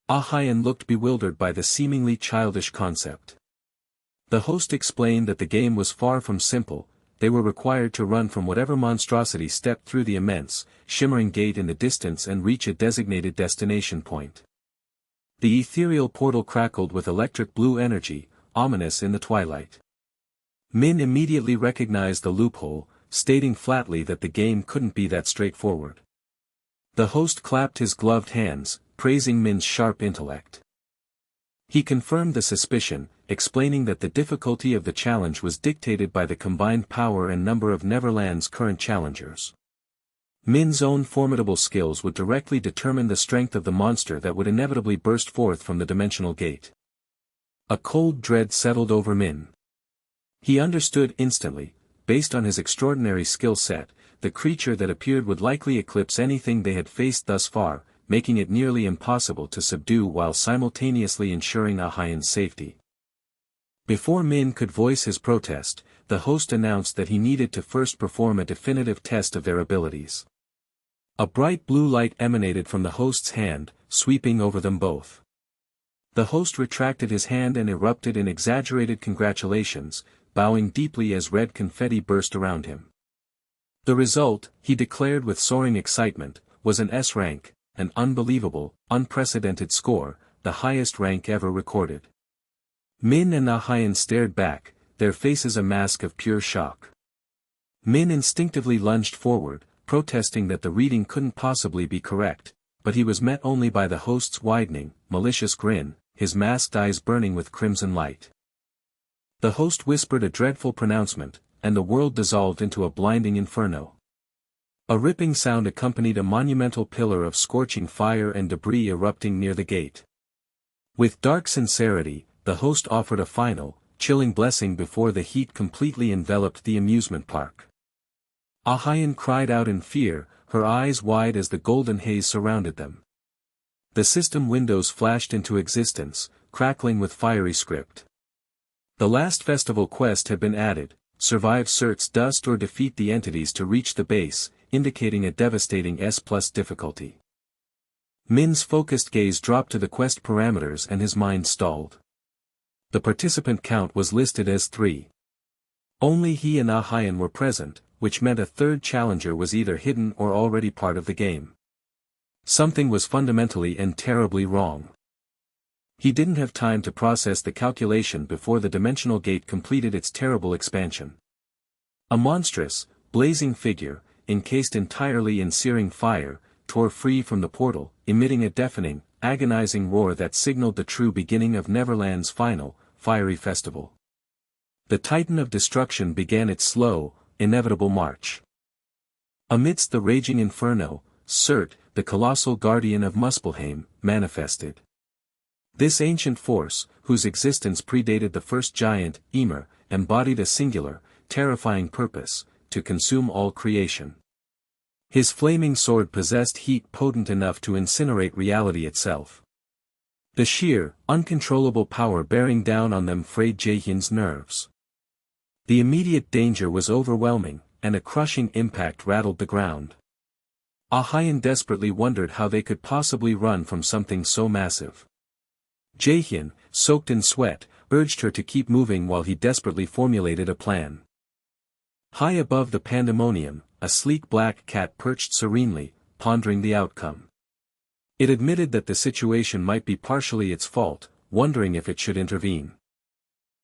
Ah-hyen looked bewildered by the seemingly childish concept. The host explained that the game was far from simple. They were required to run from whatever monstrosity stepped through the immense, shimmering gate in the distance and reach a designated destination point. The ethereal portal crackled with electric blue energy, ominous in the twilight. Min immediately recognized the loophole, stating flatly that the game couldn't be that straightforward. The host clapped his gloved hands, praising Min's sharp intellect. He confirmed the suspicion, explaining that the difficulty of the challenge was dictated by the combined power and number of Neverland's current challengers. Min's own formidable skills would directly determine the strength of the monster that would inevitably burst forth from the dimensional gate. A cold dread settled over Min. He understood instantly, based on his extraordinary skill set, the creature that appeared would likely eclipse anything they had faced thus far, making it nearly impossible to subdue while simultaneously ensuring Ahayan's safety. Before Min could voice his protest, the host announced that he needed to first perform a definitive test of their abilities. A bright blue light emanated from the host's hand, sweeping over them both. The host retracted his hand and erupted in exaggerated congratulations, bowing deeply as red confetti burst around him. The result, he declared with soaring excitement, was an S rank, an unbelievable, unprecedented score, the highest rank ever recorded. Min and Ahayan stared back, their faces a mask of pure shock. Min instinctively lunged forward, protesting that the reading couldn't possibly be correct, but he was met only by the host's widening, malicious grin, his masked eyes burning with crimson light. The host whispered a dreadful pronouncement, and the world dissolved into a blinding inferno. A ripping sound accompanied a monumental pillar of scorching fire and debris erupting near the gate. With dark sincerity, the host offered a final, chilling blessing before the heat completely enveloped the amusement park. Ahayan cried out in fear, her eyes wide as the golden haze surrounded them. The system windows flashed into existence, crackling with fiery script. The last festival quest had been added, survive Surt's dust or defeat the entities to reach the base, indicating a devastating S+ difficulty. Min's focused gaze dropped to the quest parameters and his mind stalled. The participant count was listed as 3. Only he and Ahayan were present, which meant a third challenger was either hidden or already part of the game. Something was fundamentally and terribly wrong. He didn't have time to process the calculation before the dimensional gate completed its terrible expansion. A monstrous, blazing figure, encased entirely in searing fire, tore free from the portal, emitting a deafening, agonizing roar that signaled the true beginning of Neverland's final, fiery festival. The Titan of Destruction began its slow, inevitable march. Amidst the raging inferno, Surt, the colossal guardian of Muspelheim, manifested. This ancient force, whose existence predated the first giant, Ymir, embodied a singular, terrifying purpose, to consume all creation. His flaming sword possessed heat potent enough to incinerate reality itself. The sheer, uncontrollable power bearing down on them frayed Jaehyun's nerves. The immediate danger was overwhelming, and a crushing impact rattled the ground. Ahayan desperately wondered how they could possibly run from something so massive. Jaehyun, soaked in sweat, urged her to keep moving while he desperately formulated a plan. High above the pandemonium, a sleek black cat perched serenely, pondering the outcome. It admitted that the situation might be partially its fault, wondering if it should intervene.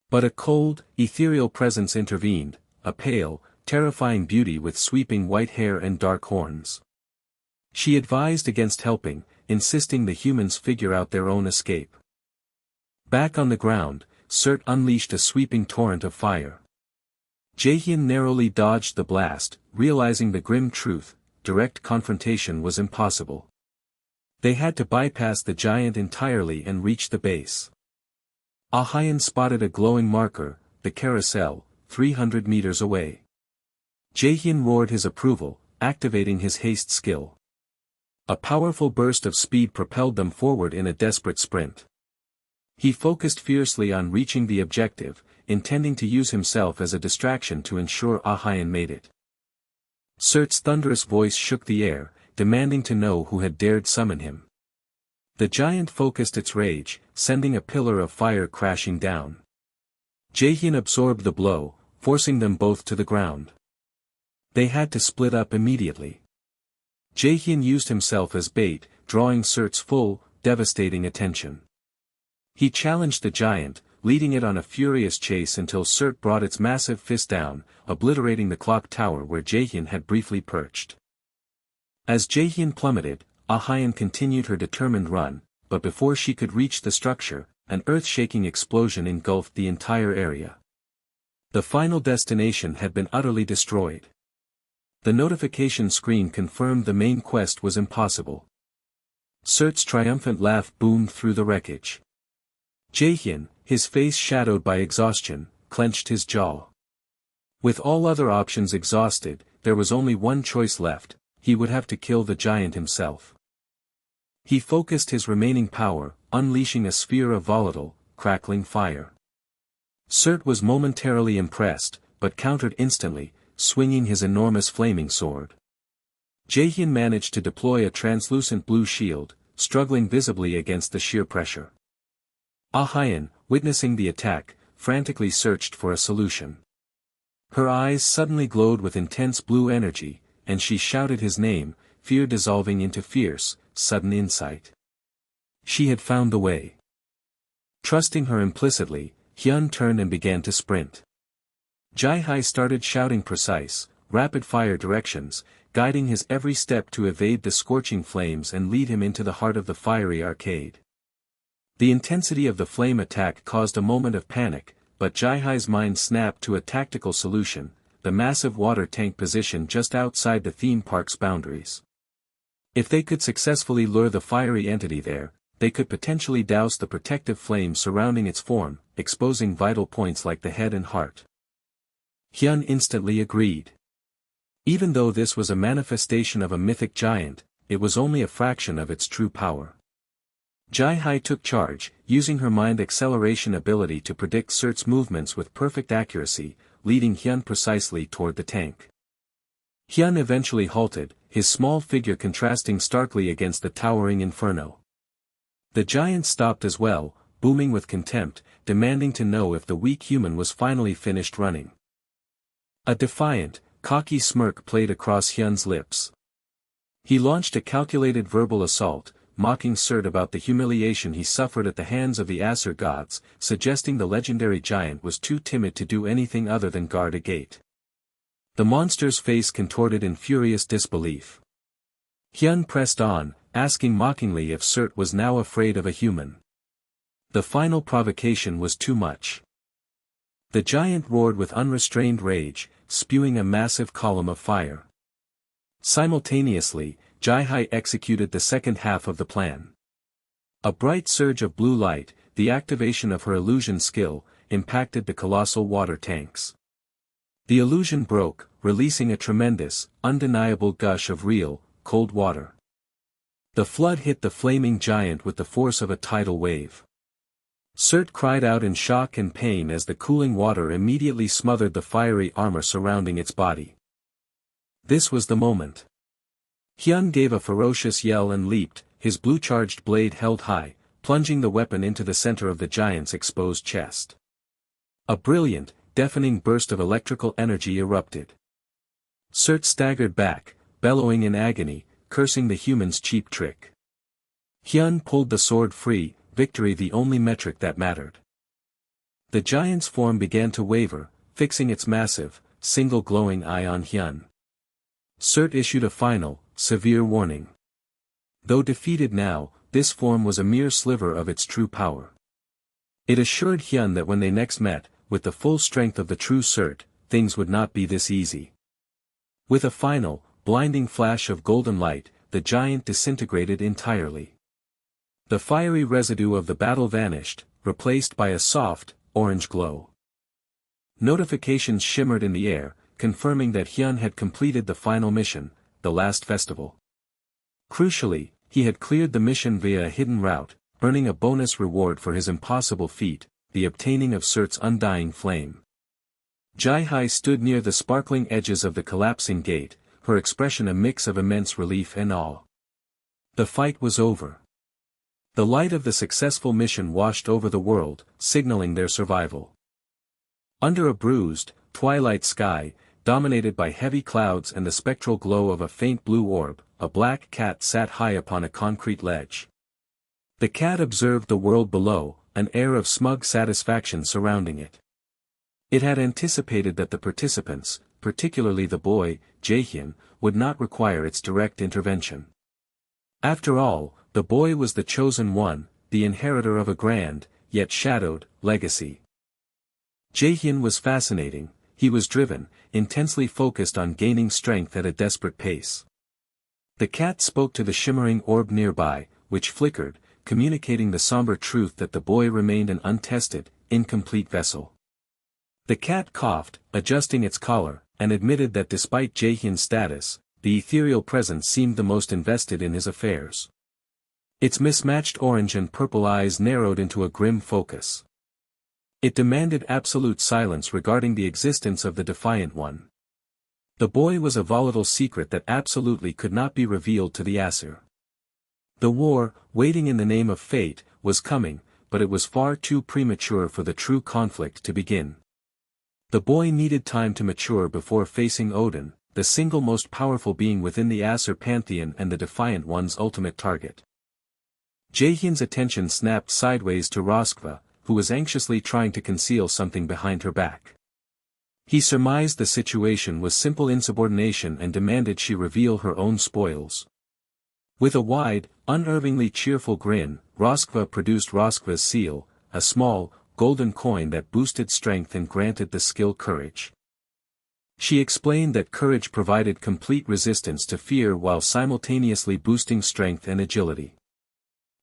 But a cold, ethereal presence intervened, a pale, terrifying beauty with sweeping white hair and dark horns. She advised against helping, insisting the humans figure out their own escape. Back on the ground, Surt unleashed a sweeping torrent of fire. Jaehyun narrowly dodged the blast, realizing the grim truth, direct confrontation was impossible. They had to bypass the giant entirely and reach the base. Ahayan spotted a glowing marker, the carousel, 300 meters away. Jaehyun roared his approval, activating his haste skill. A powerful burst of speed propelled them forward in a desperate sprint. He focused fiercely on reaching the objective, intending to use himself as a distraction to ensure Ahayan made it. Surt's thunderous voice shook the air, demanding to know who had dared summon him. The giant focused its rage, sending a pillar of fire crashing down. Jaehyun absorbed the blow, forcing them both to the ground. They had to split up immediately. Jaehyun used himself as bait, drawing Surt's full, devastating attention. He challenged the giant, leading it on a furious chase until Surt brought its massive fist down, obliterating the clock tower where Jaehyun had briefly perched. As Jaehyun plummeted, Ahayan continued her determined run, but before she could reach the structure, an earth-shaking explosion engulfed the entire area. The final destination had been utterly destroyed. The notification screen confirmed the main quest was impossible. Surt's triumphant laugh boomed through the wreckage. Jaehyun, his face shadowed by exhaustion, clenched his jaw. With all other options exhausted, there was only one choice left: he would have to kill the giant himself. He focused his remaining power, unleashing a sphere of volatile, crackling fire. Surt was momentarily impressed, but countered instantly, swinging his enormous flaming sword. Jaehyun managed to deploy a translucent blue shield, struggling visibly against the sheer pressure. Ah Hyun, witnessing the attack, frantically searched for a solution. Her eyes suddenly glowed with intense blue energy, and she shouted his name, fear dissolving into fierce, sudden insight. She had found the way. Trusting her implicitly, Hyun turned and began to sprint. Jae-hai started shouting precise, rapid-fire directions, guiding his every step to evade the scorching flames and lead him into the heart of the fiery arcade. The intensity of the flame attack caused a moment of panic, but Jae-hai's mind snapped to a tactical solution: the massive water tank position just outside the theme park's boundaries. If they could successfully lure the fiery entity there, they could potentially douse the protective flame surrounding its form, exposing vital points like the head and heart. Hyun instantly agreed. Even though this was a manifestation of a mythic giant, it was only a fraction of its true power. Jae-hai took charge, using her mind acceleration ability to predict Surt's movements with perfect accuracy, leading Hyun precisely toward the tank. Hyun eventually halted, his small figure contrasting starkly against the towering inferno. The giant stopped as well, booming with contempt, demanding to know if the weak human was finally finished running. A defiant, cocky smirk played across Hyun's lips. He launched a calculated verbal assault, mocking Surt about the humiliation he suffered at the hands of the Aesir gods, suggesting the legendary giant was too timid to do anything other than guard a gate. The monster's face contorted in furious disbelief. Hyun pressed on, asking mockingly if Surt was now afraid of a human. The final provocation was too much. The giant roared with unrestrained rage, spewing a massive column of fire. Simultaneously, Jae-hai executed the second half of the plan. A bright surge of blue light, the activation of her illusion skill, impacted the colossal water tanks. The illusion broke, releasing a tremendous, undeniable gush of real, cold water. The flood hit the flaming giant with the force of a tidal wave. Surt cried out in shock and pain as the cooling water immediately smothered the fiery armor surrounding its body. This was the moment. Hyun gave a ferocious yell and leaped, his blue-charged blade held high, plunging the weapon into the center of the giant's exposed chest. A brilliant, deafening burst of electrical energy erupted. Surt staggered back, bellowing in agony, cursing the human's cheap trick. Hyun pulled the sword free, victory the only metric that mattered. The giant's form began to waver, fixing its massive, single glowing eye on Hyun. Surt issued a final, severe warning. Though defeated now, this form was a mere sliver of its true power. It assured Hyun that when they next met, with the full strength of the true Surt, things would not be this easy. With a final, blinding flash of golden light, the giant disintegrated entirely. The fiery residue of the battle vanished, replaced by a soft, orange glow. Notifications shimmered in the air, confirming that Hyun had completed the final mission, the last festival. Crucially, he had cleared the mission via a hidden route, earning a bonus reward for his impossible feat, the obtaining of Surt's undying flame. Jae-hai stood near the sparkling edges of the collapsing gate, her expression a mix of immense relief and awe. The fight was over. The light of the successful mission washed over the world, signaling their survival. Under a bruised, twilight sky, dominated by heavy clouds and the spectral glow of a faint blue orb, a black cat sat high upon a concrete ledge. The cat observed the world below, an air of smug satisfaction surrounding it. It had anticipated that the participants, particularly the boy, Jaehyun, would not require its direct intervention. After all, the boy was the chosen one, the inheritor of a grand, yet shadowed, legacy. Jaehyun was fascinating, he was driven, intensely focused on gaining strength at a desperate pace. The cat spoke to the shimmering orb nearby, which flickered, communicating the somber truth that the boy remained an untested, incomplete vessel. The cat coughed, adjusting its collar, and admitted that despite Jaehyun's status, the ethereal presence seemed the most invested in his affairs. Its mismatched orange and purple eyes narrowed into a grim focus. It demanded absolute silence regarding the existence of the Defiant One. The boy was a volatile secret that absolutely could not be revealed to the Aesir. The war, waiting in the name of fate, was coming, but it was far too premature for the true conflict to begin. The boy needed time to mature before facing Odin, the single most powerful being within the Aesir pantheon and the Defiant One's ultimate target. Jaehyun's attention snapped sideways to Roskva, who was anxiously trying to conceal something behind her back. He surmised the situation was simple insubordination and demanded she reveal her own spoils. With a wide, unervingly cheerful grin, Roskva produced Roskva's seal, a small, golden coin that boosted strength and granted the skill courage. She explained that courage provided complete resistance to fear while simultaneously boosting strength and agility.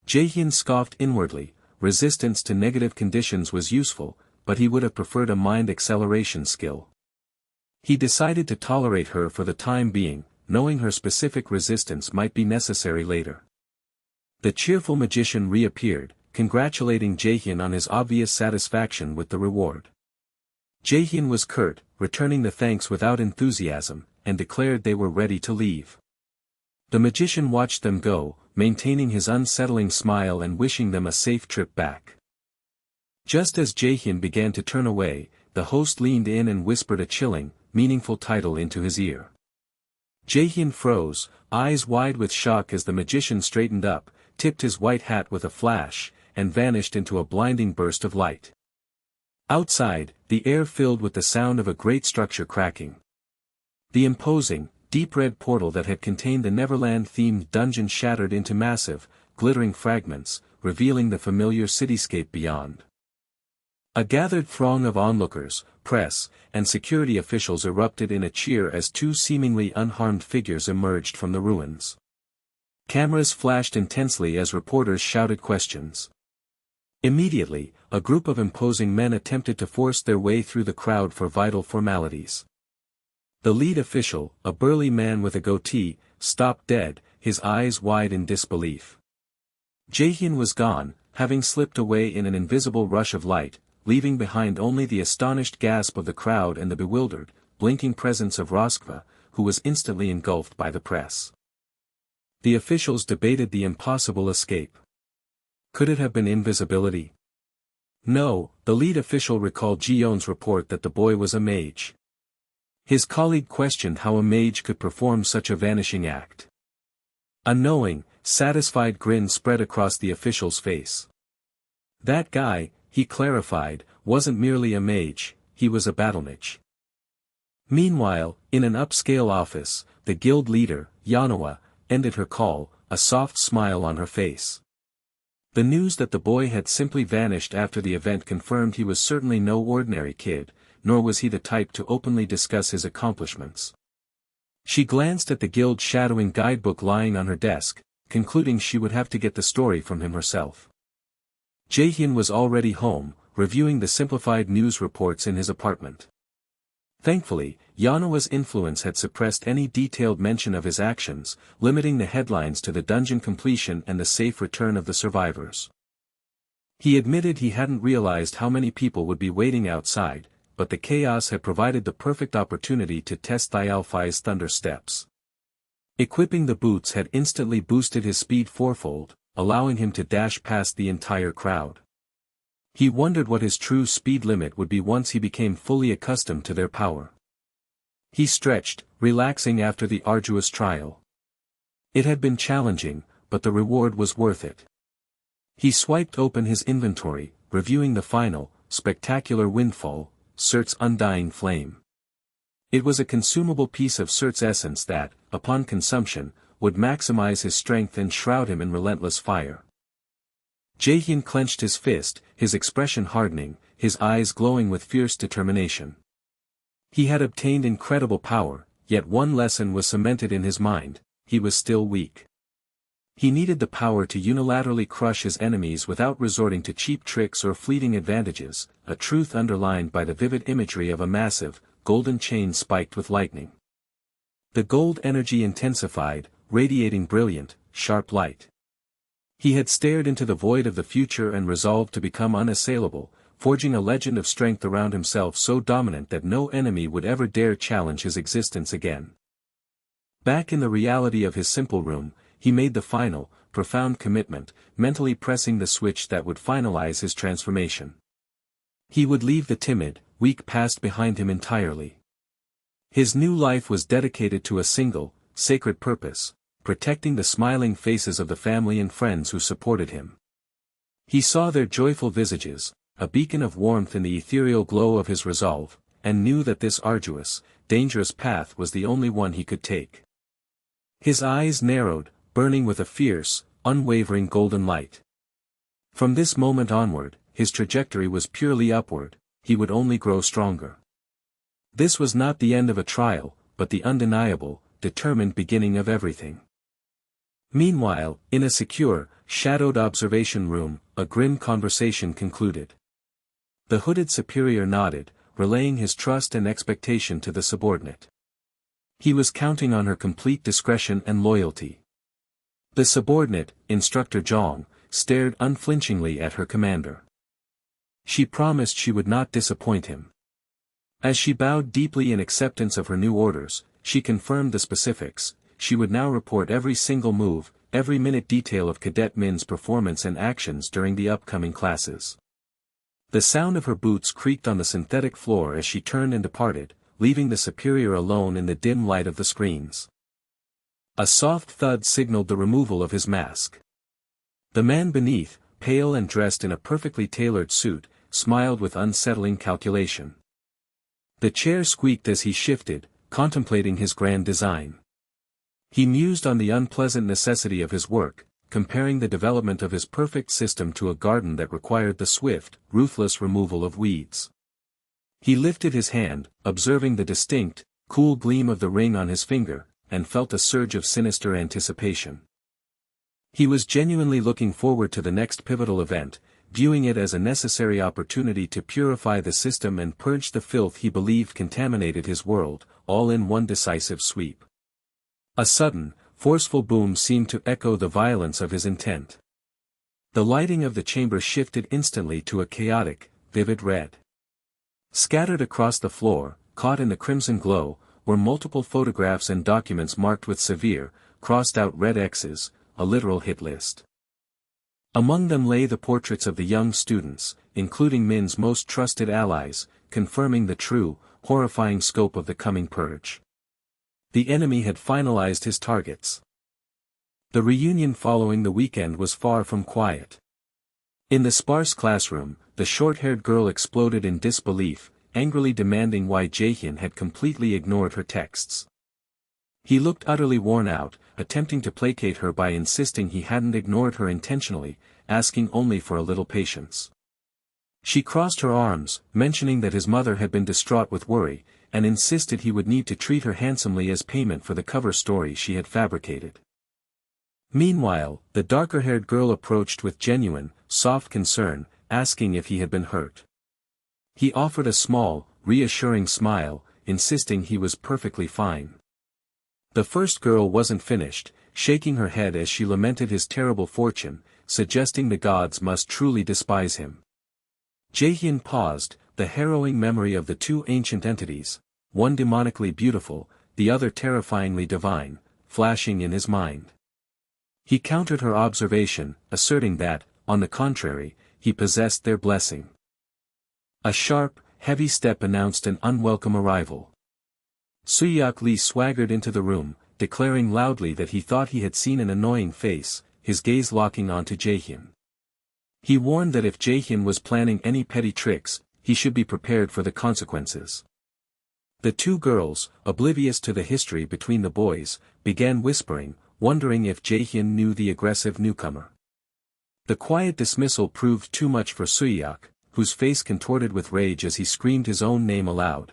Jaehyun scoffed inwardly. Resistance to negative conditions was useful, but he would have preferred a mind acceleration skill. He decided to tolerate her for the time being, knowing her specific resistance might be necessary later. The cheerful magician reappeared, congratulating Jaehyun on his obvious satisfaction with the reward. Jaehyun was curt, returning the thanks without enthusiasm, and declared they were ready to leave. The magician watched them go, maintaining his unsettling smile and wishing them a safe trip back. Just as Jaehyun began to turn away, the host leaned in and whispered a chilling, meaningful title into his ear. Jaehyun froze, eyes wide with shock as the magician straightened up, tipped his white hat with a flash, and vanished into a blinding burst of light. Outside, the air filled with the sound of a great structure cracking. The imposing, deep red portal that had contained the Neverland-themed dungeon shattered into massive, glittering fragments, revealing the familiar cityscape beyond. A gathered throng of onlookers, press, and security officials erupted in a cheer as two seemingly unharmed figures emerged from the ruins. Cameras flashed intensely as reporters shouted questions. Immediately, a group of imposing men attempted to force their way through the crowd for vital formalities. The lead official, a burly man with a goatee, stopped dead, his eyes wide in disbelief. Jaehyun was gone, having slipped away in an invisible rush of light, leaving behind only the astonished gasp of the crowd and the bewildered, blinking presence of Roskva, who was instantly engulfed by the press. The officials debated the impossible escape. Could it have been invisibility? No, the lead official recalled Ji-yeon's report that the boy was a mage. His colleague questioned how a mage could perform such a vanishing act. A knowing, satisfied grin spread across the official's face. That guy, he clarified, wasn't merely a mage, he was a battlemage. Meanwhile, in an upscale office, the guild leader, Yanoa, ended her call, a soft smile on her face. The news that the boy had simply vanished after the event confirmed he was certainly no ordinary kid, nor was he the type to openly discuss his accomplishments. She glanced at the guild shadowing guidebook lying on her desk, concluding she would have to get the story from him herself. Jaehyun was already home, reviewing the simplified news reports in his apartment. Thankfully, Yanoa's influence had suppressed any detailed mention of his actions, limiting the headlines to the dungeon completion and the safe return of the survivors. He admitted he hadn't realized how many people would be waiting outside, but the chaos had provided the perfect opportunity to test Thialfi's thunder steps. Equipping the boots had instantly boosted his speed fourfold, allowing him to dash past the entire crowd. He wondered what his true speed limit would be once he became fully accustomed to their power. He stretched, relaxing after the arduous trial. It had been challenging, but the reward was worth it. He swiped open his inventory, reviewing the final, spectacular windfall, Surt's undying flame. It was a consumable piece of Surt's essence that, upon consumption, would maximize his strength and shroud him in relentless fire. Jaehyun clenched his fist, his expression hardening, his eyes glowing with fierce determination. He had obtained incredible power, yet one lesson was cemented in his mind: he was still weak. He needed the power to unilaterally crush his enemies without resorting to cheap tricks or fleeting advantages, a truth underlined by the vivid imagery of a massive, golden chain spiked with lightning. The gold energy intensified, radiating brilliant, sharp light. He had stared into the void of the future and resolved to become unassailable, forging a legend of strength around himself so dominant that no enemy would ever dare challenge his existence again. Back in the reality of his simple room, he made the final, profound commitment, mentally pressing the switch that would finalize his transformation. He would leave the timid, weak past behind him entirely. His new life was dedicated to a single, sacred purpose: protecting the smiling faces of the family and friends who supported him. He saw their joyful visages, a beacon of warmth in the ethereal glow of his resolve, and knew that this arduous, dangerous path was the only one he could take. His eyes narrowed, burning with a fierce, unwavering golden light. From this moment onward, his trajectory was purely upward, he would only grow stronger. This was not the end of a trial, but the undeniable, determined beginning of everything. Meanwhile, in a secure, shadowed observation room, a grim conversation concluded. The hooded superior nodded, relaying his trust and expectation to the subordinate. He was counting on her complete discretion and loyalty. The subordinate, Instructor Zhang, stared unflinchingly at her commander. She promised she would not disappoint him. As she bowed deeply in acceptance of her new orders, she confirmed the specifics: she would now report every single move, every minute detail of Cadet Min's performance and actions during the upcoming classes. The sound of her boots creaked on the synthetic floor as she turned and departed, leaving the superior alone in the dim light of the screens. A soft thud signaled the removal of his mask. The man beneath, pale and dressed in a perfectly tailored suit, smiled with unsettling calculation. The chair squeaked as he shifted, contemplating his grand design. He mused on the unpleasant necessity of his work, comparing the development of his perfect system to a garden that required the swift, ruthless removal of weeds. He lifted his hand, observing the distinct, cool gleam of the ring on his finger, and felt a surge of sinister anticipation. He was genuinely looking forward to the next pivotal event, viewing it as a necessary opportunity to purify the system and purge the filth he believed contaminated his world, all in one decisive sweep. A sudden, forceful boom seemed to echo the violence of his intent. The lighting of the chamber shifted instantly to a chaotic, vivid red. Scattered across the floor, caught in the crimson glow, were multiple photographs and documents marked with severe, crossed-out red X's, a literal hit list. Among them lay the portraits of the young students, including Min's most trusted allies, confirming the true, horrifying scope of the coming purge. The enemy had finalized his targets. The reunion following the weekend was far from quiet. In the sparse classroom, the short-haired girl exploded in disbelief, angrily demanding why Jaehyun had completely ignored her texts. He looked utterly worn out, attempting to placate her by insisting he hadn't ignored her intentionally, asking only for a little patience. She crossed her arms, mentioning that his mother had been distraught with worry, and insisted he would need to treat her handsomely as payment for the cover story she had fabricated. Meanwhile, the darker-haired girl approached with genuine, soft concern, asking if he had been hurt. He offered a small, reassuring smile, insisting he was perfectly fine. The first girl wasn't finished, shaking her head as she lamented his terrible fortune, suggesting the gods must truly despise him. Jaehyun paused, the harrowing memory of the two ancient entities, one demonically beautiful, the other terrifyingly divine, flashing in his mind. He countered her observation, asserting that, on the contrary, he possessed their blessing. A sharp, heavy step announced an unwelcome arrival. Suyok Lee swaggered into the room, declaring loudly that he thought he had seen an annoying face, his gaze locking onto Jaehyun. He warned that if Jaehyun was planning any petty tricks, he should be prepared for the consequences. The two girls, oblivious to the history between the boys, began whispering, wondering if Jaehyun knew the aggressive newcomer. The quiet dismissal proved too much for Suyok, whose face contorted with rage as he screamed his own name aloud.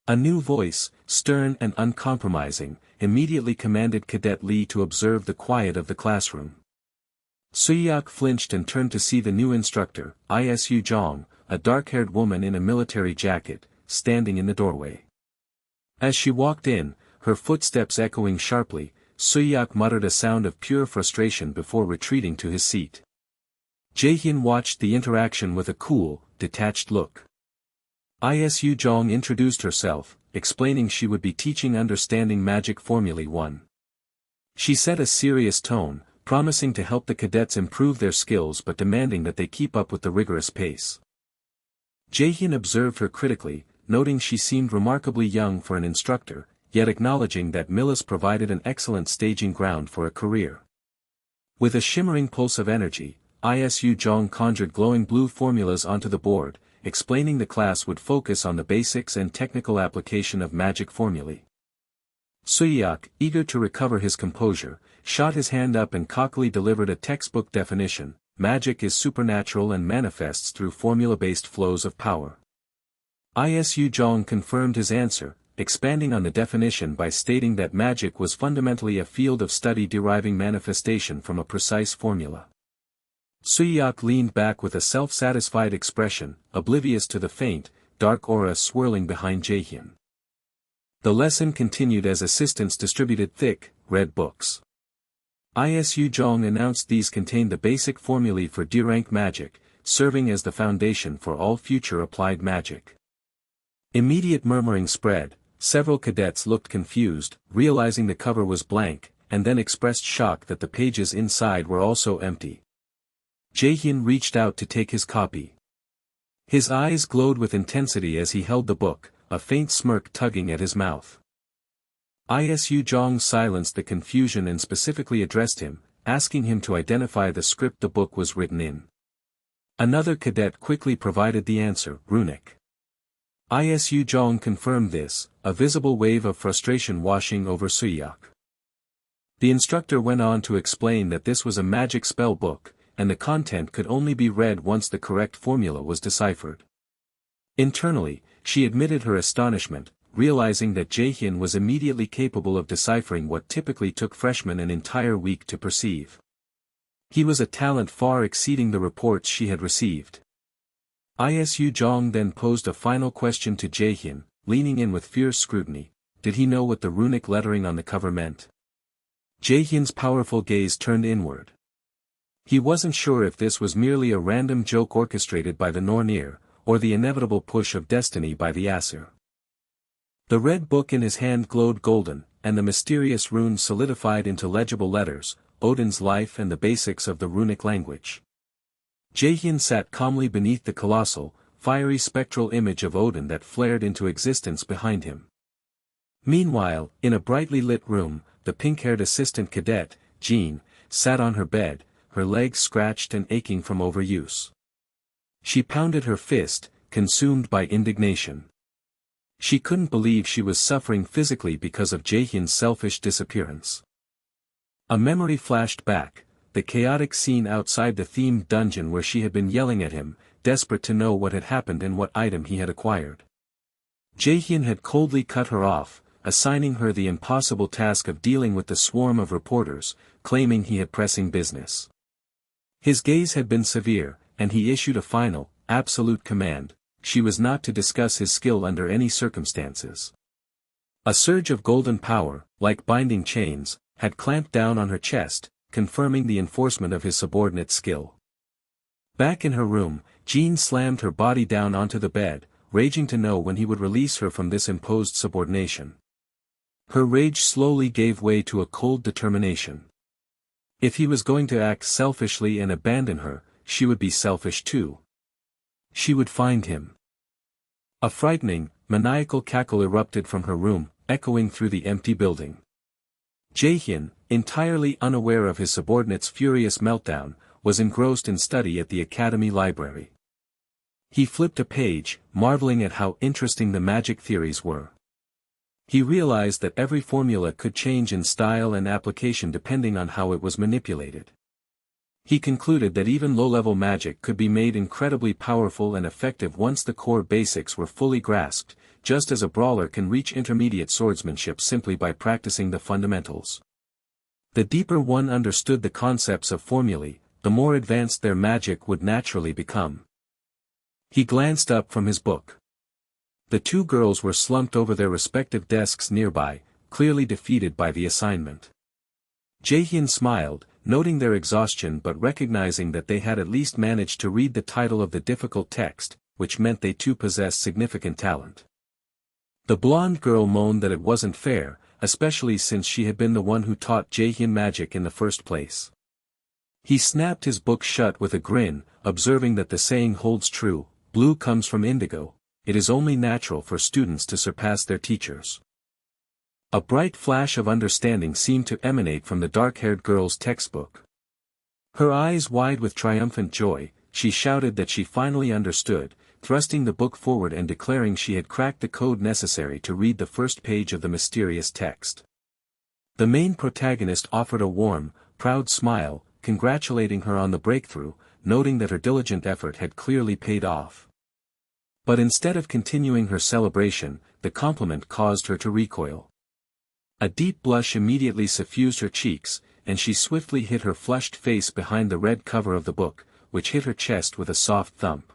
A new voice, stern and uncompromising, immediately commanded Cadet Lee to observe the quiet of the classroom. Suyak flinched and turned to see the new instructor, Isu Jong, a dark-haired woman in a military jacket, standing in the doorway. As she walked in, her footsteps echoing sharply, Suyak muttered a sound of pure frustration before retreating to his seat. Jaehyun watched the interaction with a cool, detached look. Isu Jong introduced herself, explaining she would be teaching Understanding Magic Formulae 1. She set a serious tone, promising to help the cadets improve their skills but demanding that they keep up with the rigorous pace. Jaehyun observed her critically, noting she seemed remarkably young for an instructor, yet acknowledging that Millis provided an excellent staging ground for a career. With a shimmering pulse of energy, Isu Jong conjured glowing blue formulas onto the board, explaining the class would focus on the basics and technical application of magic formulae. Suyak, eager to recover his composure, shot his hand up and cockily delivered a textbook definition: magic is supernatural and manifests through formula-based flows of power. Isu Jong confirmed his answer, expanding on the definition by stating that magic was fundamentally a field of study deriving manifestation from a precise formula. Suyak leaned back with a self-satisfied expression, oblivious to the faint, dark aura swirling behind Jaehyun. The lesson continued as assistants distributed thick, red books. Isu Jong announced these contained the basic formulae for D-rank magic, serving as the foundation for all future applied magic. Immediate murmuring spread. Several cadets looked confused, realizing the cover was blank, and then expressed shock that the pages inside were also empty. Jaehyun reached out to take his copy. His eyes glowed with intensity as he held the book, a faint smirk tugging at his mouth. Isu Jong silenced the confusion and specifically addressed him, asking him to identify the script the book was written in. Another cadet quickly provided the answer: runic. Isu Jong confirmed this, a visible wave of frustration washing over Suyak. The instructor went on to explain that this was a magic spell book, and the content could only be read once the correct formula was deciphered. Internally, she admitted her astonishment, realizing that Jaehyun was immediately capable of deciphering what typically took freshmen an entire week to perceive. He was a talent far exceeding the reports she had received. Isu Jong then posed a final question to Jaehyun, leaning in with fierce scrutiny: did he know what the runic lettering on the cover meant? Jaehyun's powerful gaze turned inward. He wasn't sure if this was merely a random joke orchestrated by the Nornir, or the inevitable push of destiny by the Aesir. The red book in his hand glowed golden, and the mysterious runes solidified into legible letters: Odin's life and the basics of the runic language. Jaehyun sat calmly beneath the colossal, fiery spectral image of Odin that flared into existence behind him. Meanwhile, in a brightly lit room, the pink-haired assistant cadet, Jean, sat on her bed, her legs scratched and aching from overuse. She pounded her fist, consumed by indignation. She couldn't believe she was suffering physically because of Jaehyun's selfish disappearance. A memory flashed back, the chaotic scene outside the themed dungeon where she had been yelling at him, desperate to know what had happened and what item he had acquired. Jaehyun had coldly cut her off, assigning her the impossible task of dealing with the swarm of reporters, claiming he had pressing business. His gaze had been severe, and he issued a final, absolute command: she was not to discuss his skill under any circumstances. A surge of golden power, like binding chains, had clamped down on her chest, confirming the enforcement of his subordinate's skill. Back in her room, Jean slammed her body down onto the bed, raging to know when he would release her from this imposed subordination. Her rage slowly gave way to a cold determination. If he was going to act selfishly and abandon her, she would be selfish too. She would find him. A frightening, maniacal cackle erupted from her room, echoing through the empty building. Jaehyun, entirely unaware of his subordinate's furious meltdown, was engrossed in study at the academy library. He flipped a page, marveling at how interesting the magic theories were. He realized that every formula could change in style and application depending on how it was manipulated. He concluded that even low-level magic could be made incredibly powerful and effective once the core basics were fully grasped, just as a brawler can reach intermediate swordsmanship simply by practicing the fundamentals. The deeper one understood the concepts of formulae, the more advanced their magic would naturally become. He glanced up from his book. The two girls were slumped over their respective desks nearby, clearly defeated by the assignment. Jaehyun smiled, noting their exhaustion but recognizing that they had at least managed to read the title of the difficult text, which meant they too possessed significant talent. The blonde girl moaned that it wasn't fair, especially since she had been the one who taught Jaehyun magic in the first place. He snapped his book shut with a grin, observing that the saying holds true, blue comes from indigo, it is only natural for students to surpass their teachers. A bright flash of understanding seemed to emanate from the dark-haired girl's textbook. Her eyes wide with triumphant joy, she shouted that she finally understood, thrusting the book forward and declaring she had cracked the code necessary to read the first page of the mysterious text. The main protagonist offered a warm, proud smile, congratulating her on the breakthrough, noting that her diligent effort had clearly paid off. But instead of continuing her celebration, the compliment caused her to recoil. A deep blush immediately suffused her cheeks, and she swiftly hid her flushed face behind the red cover of the book, which hit her chest with a soft thump.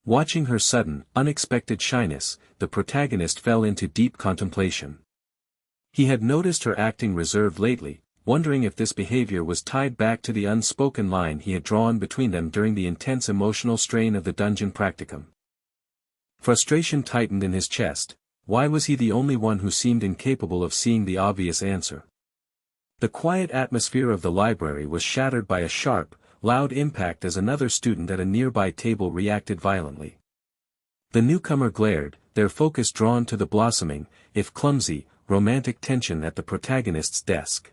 Watching her sudden, unexpected shyness, the protagonist fell into deep contemplation. He had noticed her acting reserved lately, wondering if this behavior was tied back to the unspoken line he had drawn between them during the intense emotional strain of the dungeon practicum. Frustration tightened in his chest. Why was he the only one who seemed incapable of seeing the obvious answer? The quiet atmosphere of the library was shattered by a sharp, loud impact as another student at a nearby table reacted violently. The newcomer glared, their focus drawn to the blossoming, if clumsy, romantic tension at the protagonist's desk.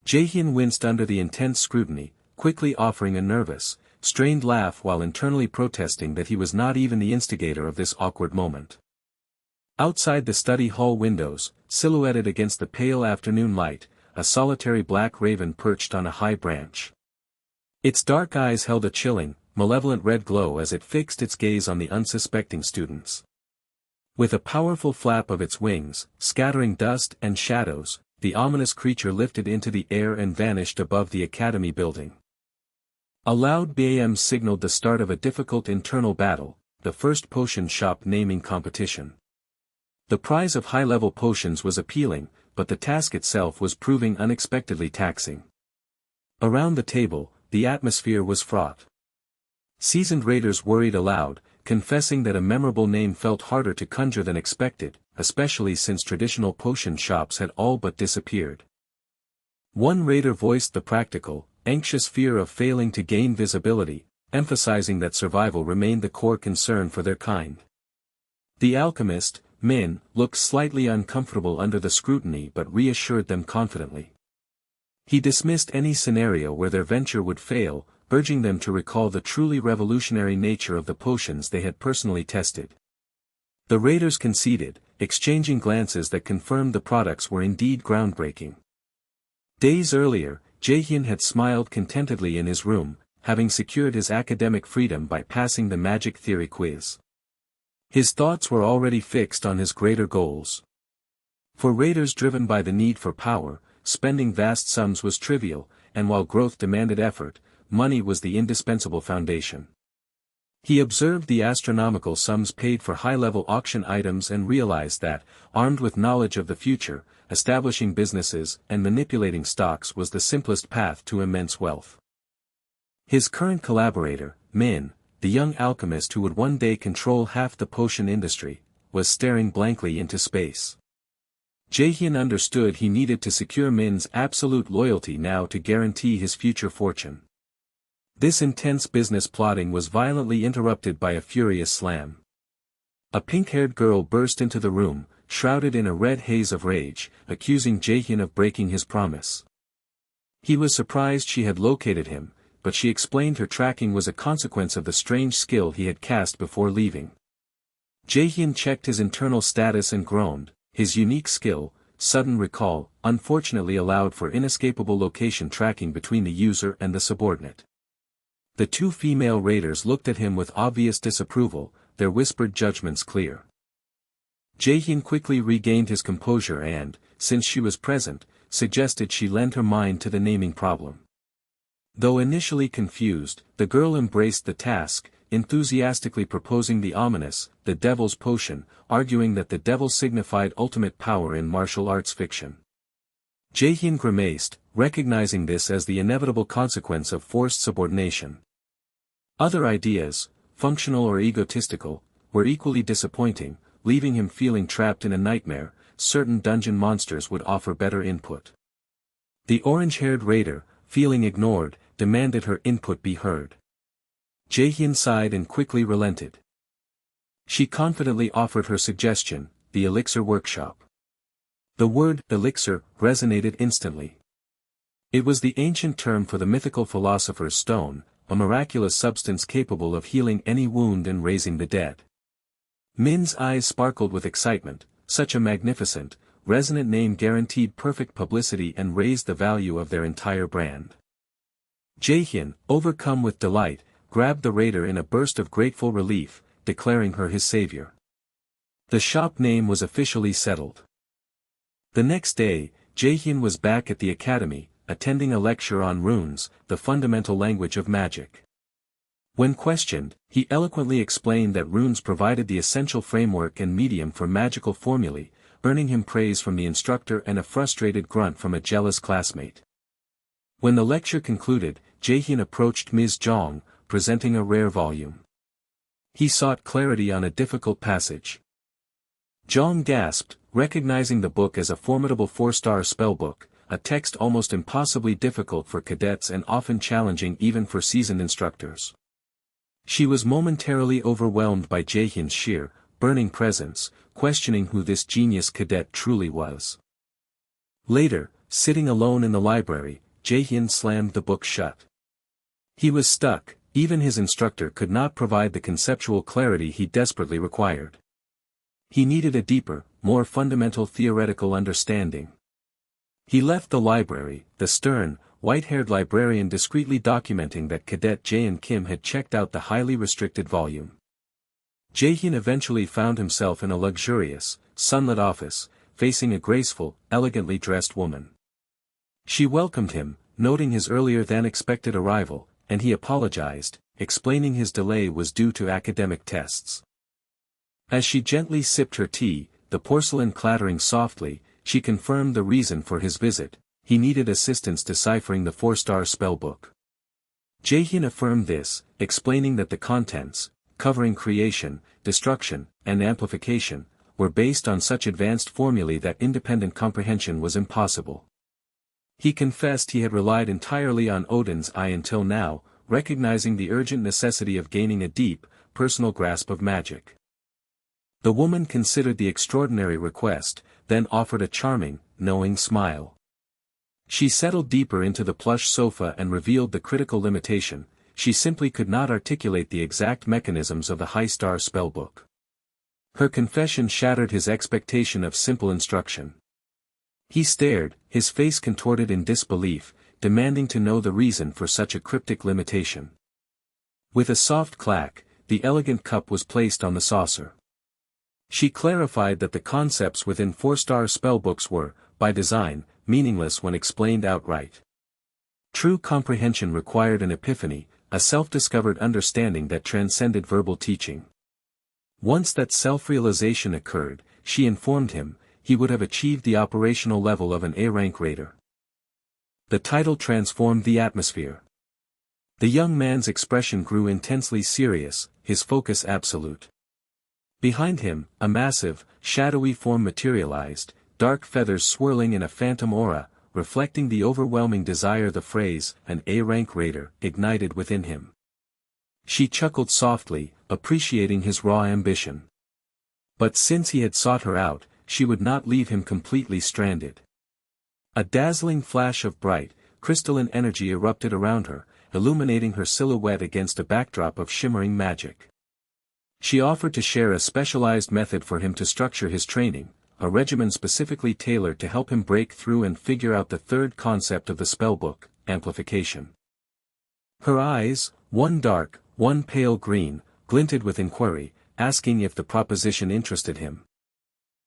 Jaehyun winced under the intense scrutiny, quickly offering a nervous, strained laugh while internally protesting that he was not even the instigator of this awkward moment. Outside the study hall windows, silhouetted against the pale afternoon light, a solitary black raven perched on a high branch. Its dark eyes held a chilling, malevolent red glow as it fixed its gaze on the unsuspecting students. With a powerful flap of its wings, scattering dust and shadows, the ominous creature lifted into the air and vanished above the academy building. A loud BAM signaled the start of a difficult internal battle, the first potion shop naming competition. The prize of high-level potions was appealing, but the task itself was proving unexpectedly taxing. Around the table, the atmosphere was fraught. Seasoned raiders worried aloud, confessing that a memorable name felt harder to conjure than expected, especially since traditional potion shops had all but disappeared. One raider voiced the practical, anxious fear of failing to gain visibility, emphasizing that survival remained the core concern for their kind. The alchemist, Min, looked slightly uncomfortable under the scrutiny but reassured them confidently. He dismissed any scenario where their venture would fail, urging them to recall the truly revolutionary nature of the potions they had personally tested. The raiders conceded, exchanging glances that confirmed the products were indeed groundbreaking. Days earlier, Jaehyun had smiled contentedly in his room, having secured his academic freedom by passing the magic theory quiz. His thoughts were already fixed on his greater goals. For raiders driven by the need for power, spending vast sums was trivial, and while growth demanded effort, money was the indispensable foundation. He observed the astronomical sums paid for high-level auction items and realized that, armed with knowledge of the future, establishing businesses and manipulating stocks was the simplest path to immense wealth. His current collaborator, Min, the young alchemist who would one day control half the potion industry, was staring blankly into space. Jaehyun understood he needed to secure Min's absolute loyalty now to guarantee his future fortune. This intense business plotting was violently interrupted by a furious slam. A pink-haired girl burst into the room, shrouded in a red haze of rage, accusing Jaehyun of breaking his promise. He was surprised she had located him, but she explained her tracking was a consequence of the strange skill he had cast before leaving. Jaehyun checked his internal status and groaned. His unique skill, sudden recall, unfortunately allowed for inescapable location tracking between the user and the subordinate. The two female raiders looked at him with obvious disapproval, their whispered judgments clear. Jaehyun quickly regained his composure and, since she was present, suggested she lend her mind to the naming problem. Though initially confused, the girl embraced the task, enthusiastically proposing the ominous, the devil's potion, arguing that the devil signified ultimate power in martial arts fiction. Jaehyun grimaced, recognizing this as the inevitable consequence of forced subordination. Other ideas, functional or egotistical, were equally disappointing, leaving him feeling trapped in a nightmare. Certain dungeon monsters would offer better input. The orange-haired raider, feeling ignored, demanded her input be heard. Jaehyun sighed and quickly relented. She confidently offered her suggestion, the elixir workshop. The word elixir resonated instantly. It was the ancient term for the mythical philosopher's stone, a miraculous substance capable of healing any wound and raising the dead. Min's eyes sparkled with excitement. Such a magnificent, resonant name guaranteed perfect publicity and raised the value of their entire brand. Jaehyun, overcome with delight, grabbed the raider in a burst of grateful relief, declaring her his savior. The shop name was officially settled. The next day, Jaehyun was back at the academy, attending a lecture on runes, the fundamental language of magic. When questioned, he eloquently explained that runes provided the essential framework and medium for magical formulae, earning him praise from the instructor and a frustrated grunt from a jealous classmate. When the lecture concluded, Jaehyun approached Ms. Jong, presenting a rare volume. He sought clarity on a difficult passage. Jong gasped, recognizing the book as a formidable 4-star spellbook, a text almost impossibly difficult for cadets and often challenging even for seasoned instructors. She was momentarily overwhelmed by Jaehyun's sheer, burning presence, questioning who this genius cadet truly was. Later, sitting alone in the library, Jaehyun slammed the book shut. He was stuck, even his instructor could not provide the conceptual clarity he desperately required. He needed a deeper, more fundamental theoretical understanding. He left the library, the stern, white-haired librarian discreetly documenting that Cadet Jaehyun Kim had checked out the highly restricted volume. Jaehyun eventually found himself in a luxurious, sunlit office, facing a graceful, elegantly dressed woman. She welcomed him, noting his earlier-than-expected arrival, and he apologized, explaining his delay was due to academic tests. As she gently sipped her tea, the porcelain clattering softly, she confirmed the reason for his visit. He needed assistance deciphering the 4-star spellbook. Jaehyun affirmed this, explaining that the contents, covering creation, destruction, and amplification, were based on such advanced formulae that independent comprehension was impossible. He confessed he had relied entirely on Odin's eye until now, recognizing the urgent necessity of gaining a deep, personal grasp of magic. The woman considered the extraordinary request, then offered a charming, knowing smile. She settled deeper into the plush sofa and revealed the critical limitation: she simply could not articulate the exact mechanisms of the high-star spellbook. Her confession shattered his expectation of simple instruction. He stared, his face contorted in disbelief, demanding to know the reason for such a cryptic limitation. With a soft clack, the elegant cup was placed on the saucer. She clarified that the concepts within 4-star spellbooks were, by design, meaningless when explained outright. True comprehension required an epiphany, a self-discovered understanding that transcended verbal teaching. Once that self-realization occurred, she informed him, he would have achieved the operational level of an A-rank raider. The title transformed the atmosphere. The young man's expression grew intensely serious, his focus absolute. Behind him, a massive, shadowy form materialized, dark feathers swirling in a phantom aura, reflecting the overwhelming desire the phrase, an A-rank raider, ignited within him. She chuckled softly, appreciating his raw ambition. But since he had sought her out, she would not leave him completely stranded. A dazzling flash of bright, crystalline energy erupted around her, illuminating her silhouette against a backdrop of shimmering magic. She offered to share a specialized method for him to structure his training, a regimen specifically tailored to help him break through and figure out the third concept of the spellbook, amplification. Her eyes, one dark, one pale green, glinted with inquiry, asking if the proposition interested him.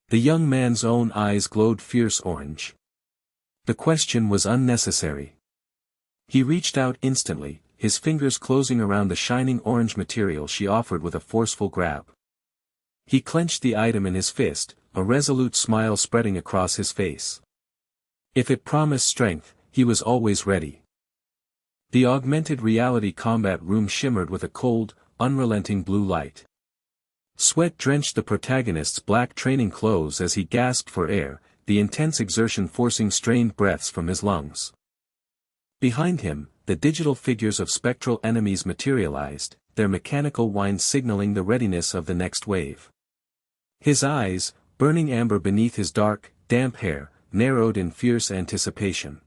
The young man's own eyes glowed fierce orange. The question was unnecessary. He reached out instantly, his fingers closing around the shining orange material she offered with a forceful grab. He clenched the item in his fist, a resolute smile spreading across his face. If it promised strength, he was always ready. The augmented reality combat room shimmered with a cold, unrelenting blue light. Sweat drenched the protagonist's black training clothes as he gasped for air, the intense exertion forcing strained breaths from his lungs. Behind him, the digital figures of spectral enemies materialized, their mechanical whine signaling the readiness of the next wave. His eyes, burning amber beneath his dark, damp hair, narrowed in fierce anticipation.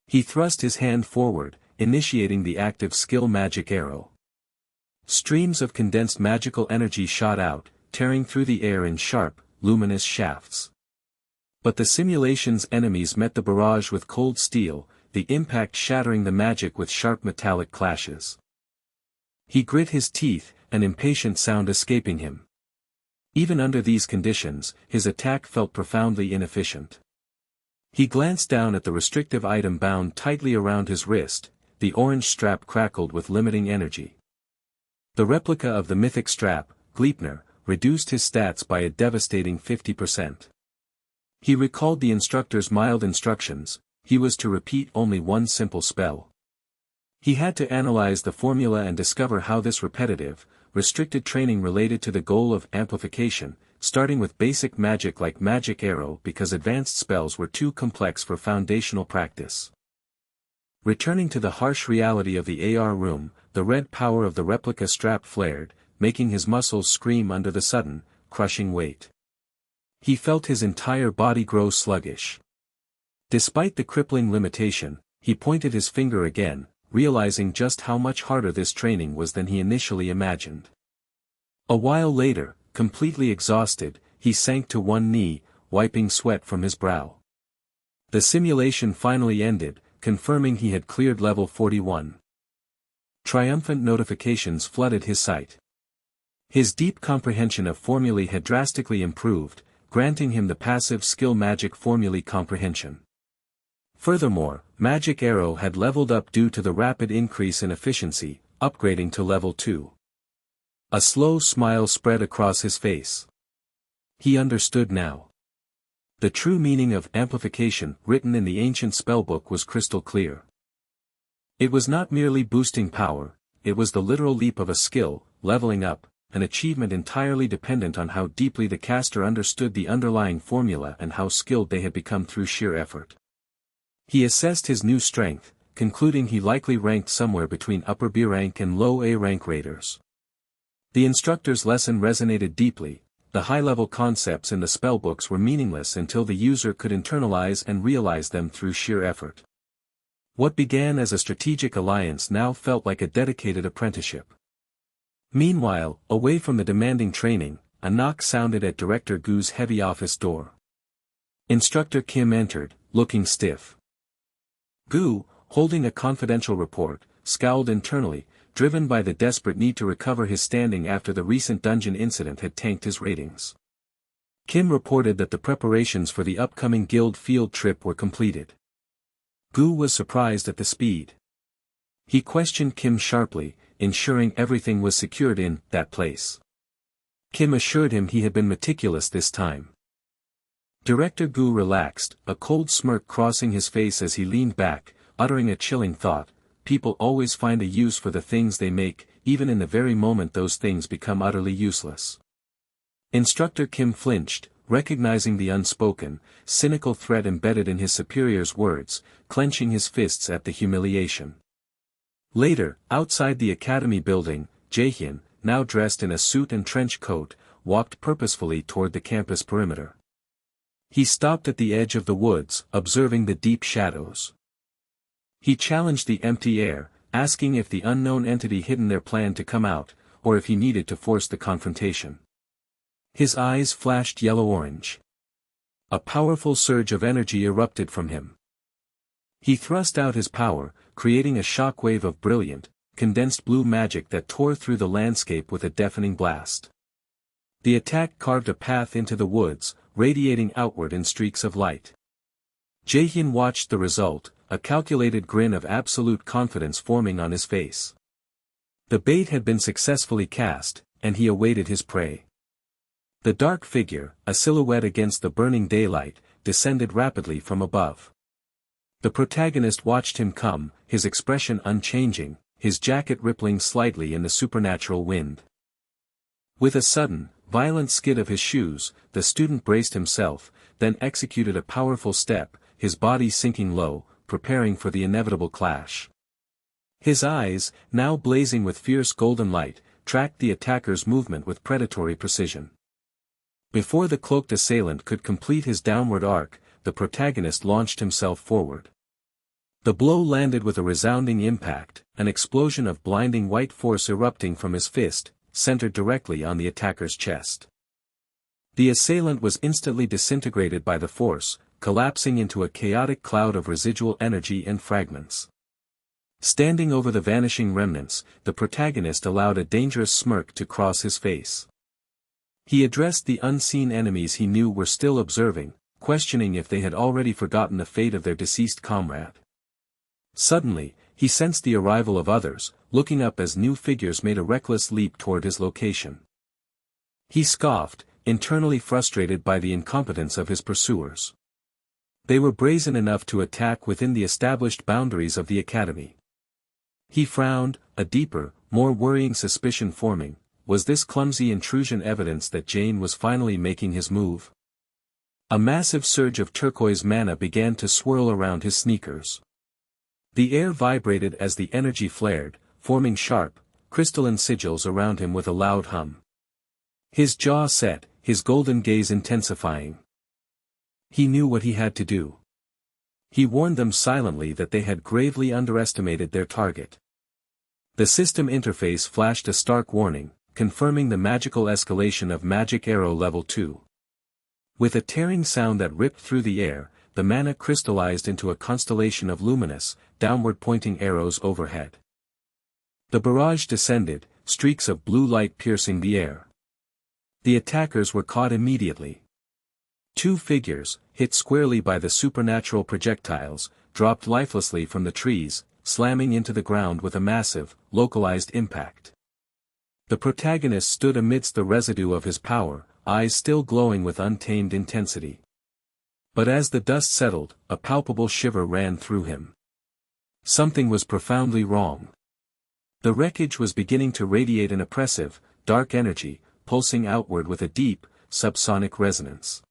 He thrust his hand forward, initiating the active skill magic arrow. Streams of condensed magical energy shot out, tearing through the air in sharp, luminous shafts. But the simulation's enemies met the barrage with cold steel, the impact shattering the magic with sharp metallic clashes. He grit his teeth, an impatient sound escaping him. Even under these conditions, his attack felt profoundly inefficient. He glanced down at the restrictive item bound tightly around his wrist, the orange strap crackled with limiting energy. The replica of the mythic strap, Gleipnir, reduced his stats by a devastating 50%. He recalled the instructor's mild instructions, he was to repeat only one simple spell. He had to analyze the formula and discover how this repetitive, restricted training related to the goal of amplification, starting with basic magic like Magic Arrow because advanced spells were too complex for foundational practice. Returning to the harsh reality of the AR room, the red power of the replica strap flared, making his muscles scream under the sudden, crushing weight. He felt his entire body grow sluggish. Despite the crippling limitation, he pointed his finger again, realizing just how much harder this training was than he initially imagined. A while later, completely exhausted, he sank to one knee, wiping sweat from his brow. The simulation finally ended, confirming he had cleared level 41. Triumphant notifications flooded his sight. His deep comprehension of formulae had drastically improved, granting him the passive skill magic formulae comprehension. Furthermore, Magic Arrow had leveled up due to the rapid increase in efficiency, upgrading to level 2. A slow smile spread across his face. He understood now. The true meaning of amplification written in the ancient spellbook was crystal clear. It was not merely boosting power, it was the literal leap of a skill, leveling up, an achievement entirely dependent on how deeply the caster understood the underlying formula and how skilled they had become through sheer effort. He assessed his new strength, concluding he likely ranked somewhere between upper B rank and low A rank raiders. The instructor's lesson resonated deeply, the high-level concepts in the spellbooks were meaningless until the user could internalize and realize them through sheer effort. What began as a strategic alliance now felt like a dedicated apprenticeship. Meanwhile, away from the demanding training, a knock sounded at Director Gu's heavy office door. Instructor Kim entered, looking stiff. Gu, holding a confidential report, scowled internally, driven by the desperate need to recover his standing after the recent dungeon incident had tanked his ratings. Kim reported that the preparations for the upcoming guild field trip were completed. Gu was surprised at the speed. He questioned Kim sharply, ensuring everything was secured in that place. Kim assured him he had been meticulous this time. Director Gu relaxed, a cold smirk crossing his face as he leaned back, uttering a chilling thought, people always find a use for the things they make, even in the very moment those things become utterly useless. Instructor Kim flinched, recognizing the unspoken, cynical threat embedded in his superior's words, clenching his fists at the humiliation. Later, outside the academy building, Jaehyun, now dressed in a suit and trench coat, walked purposefully toward the campus perimeter. He stopped at the edge of the woods, observing the deep shadows. He challenged the empty air, asking if the unknown entity hidden there planned to come out, or if he needed to force the confrontation. His eyes flashed yellow-orange. A powerful surge of energy erupted from him. He thrust out his power, creating a shockwave of brilliant, condensed blue magic that tore through the landscape with a deafening blast. The attack carved a path into the woods, radiating outward in streaks of light. Jaehyun watched the result, a calculated grin of absolute confidence forming on his face. The bait had been successfully cast, and he awaited his prey. The dark figure, a silhouette against the burning daylight, descended rapidly from above. The protagonist watched him come, his expression unchanging, his jacket rippling slightly in the supernatural wind. With a sudden, violent skid of his shoes, the student braced himself, then executed a powerful step, his body sinking low, preparing for the inevitable clash. His eyes, now blazing with fierce golden light, tracked the attacker's movement with predatory precision. Before the cloaked assailant could complete his downward arc, the protagonist launched himself forward. The blow landed with a resounding impact, an explosion of blinding white force erupting from his fist, centered directly on the attacker's chest. The assailant was instantly disintegrated by the force, collapsing into a chaotic cloud of residual energy and fragments. Standing over the vanishing remnants, the protagonist allowed a dangerous smirk to cross his face. He addressed the unseen enemies he knew were still observing, questioning if they had already forgotten the fate of their deceased comrade. Suddenly, he sensed the arrival of others, looking up as new figures made a reckless leap toward his location. He scoffed, internally frustrated by the incompetence of his pursuers. They were brazen enough to attack within the established boundaries of the academy. He frowned, a deeper, more worrying suspicion forming. Was this clumsy intrusion evidence that Jane was finally making his move? A massive surge of turquoise mana began to swirl around his sneakers. The air vibrated as the energy flared, forming sharp, crystalline sigils around him with a loud hum. His jaw set, his golden gaze intensifying. He knew what he had to do. He warned them silently that they had gravely underestimated their target. The system interface flashed a stark warning, confirming the magical escalation of Magic Arrow Level 2. With a tearing sound that ripped through the air, the mana crystallized into a constellation of luminous, downward-pointing arrows overhead. The barrage descended, streaks of blue light piercing the air. The attackers were caught immediately. Two figures, hit squarely by the supernatural projectiles, dropped lifelessly from the trees, slamming into the ground with a massive, localized impact. The protagonist stood amidst the residue of his power, eyes still glowing with untamed intensity. But as the dust settled, a palpable shiver ran through him. Something was profoundly wrong. The wreckage was beginning to radiate an oppressive, dark energy, pulsing outward with a deep, subsonic resonance.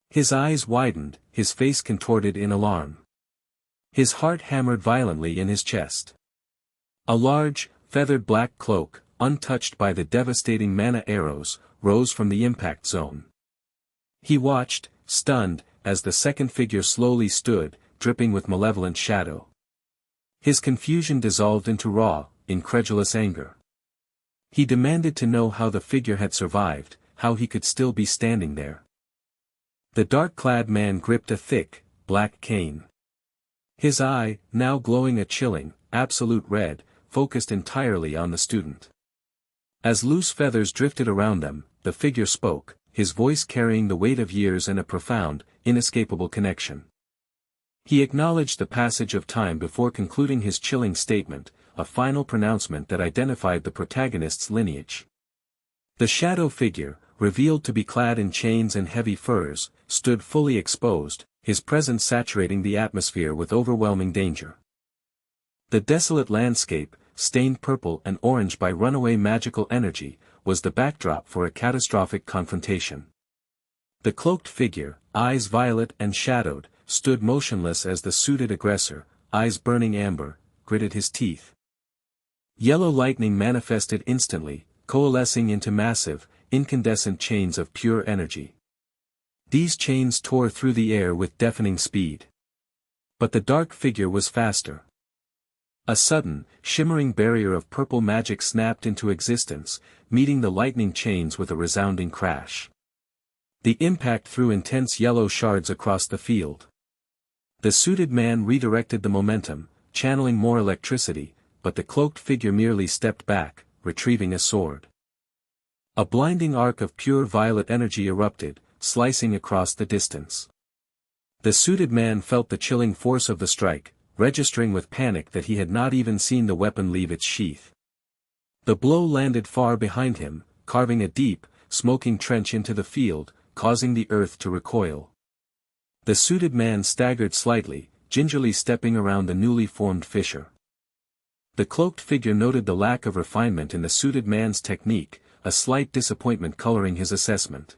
His eyes widened, his face contorted in alarm. His heart hammered violently in his chest. A large, feathered black cloak, untouched by the devastating mana arrows, rose from the impact zone. He watched, stunned, as the second figure slowly stood, dripping with malevolent shadow. His confusion dissolved into raw, incredulous anger. He demanded to know how the figure had survived, how he could still be standing there. The dark-clad man gripped a thick, black cane. His eye, now glowing a chilling, absolute red, focused entirely on the student. As loose feathers drifted around them, the figure spoke, his voice carrying the weight of years and a profound, inescapable connection. He acknowledged the passage of time before concluding his chilling statement, a final pronouncement that identified the protagonist's lineage. The shadow figure, revealed to be clad in chains and heavy furs, stood fully exposed, his presence saturating the atmosphere with overwhelming danger. The desolate landscape, stained purple and orange by runaway magical energy, was the backdrop for a catastrophic confrontation. The cloaked figure, eyes violet and shadowed, stood motionless as the suited aggressor, eyes burning amber, gritted his teeth. Yellow lightning manifested instantly, coalescing into massive, incandescent chains of pure energy. These chains tore through the air with deafening speed. But the dark figure was faster. A sudden, shimmering barrier of purple magic snapped into existence, meeting the lightning chains with a resounding crash. The impact threw intense yellow shards across the field. The suited man redirected the momentum, channeling more electricity, but the cloaked figure merely stepped back, retrieving a sword. A blinding arc of pure violet energy erupted, slicing across the distance. The suited man felt the chilling force of the strike, registering with panic that he had not even seen the weapon leave its sheath. The blow landed far behind him, carving a deep, smoking trench into the field, causing the earth to recoil. The suited man staggered slightly, gingerly stepping around the newly formed fissure. The cloaked figure noted the lack of refinement in the suited man's technique, a slight disappointment coloring his assessment.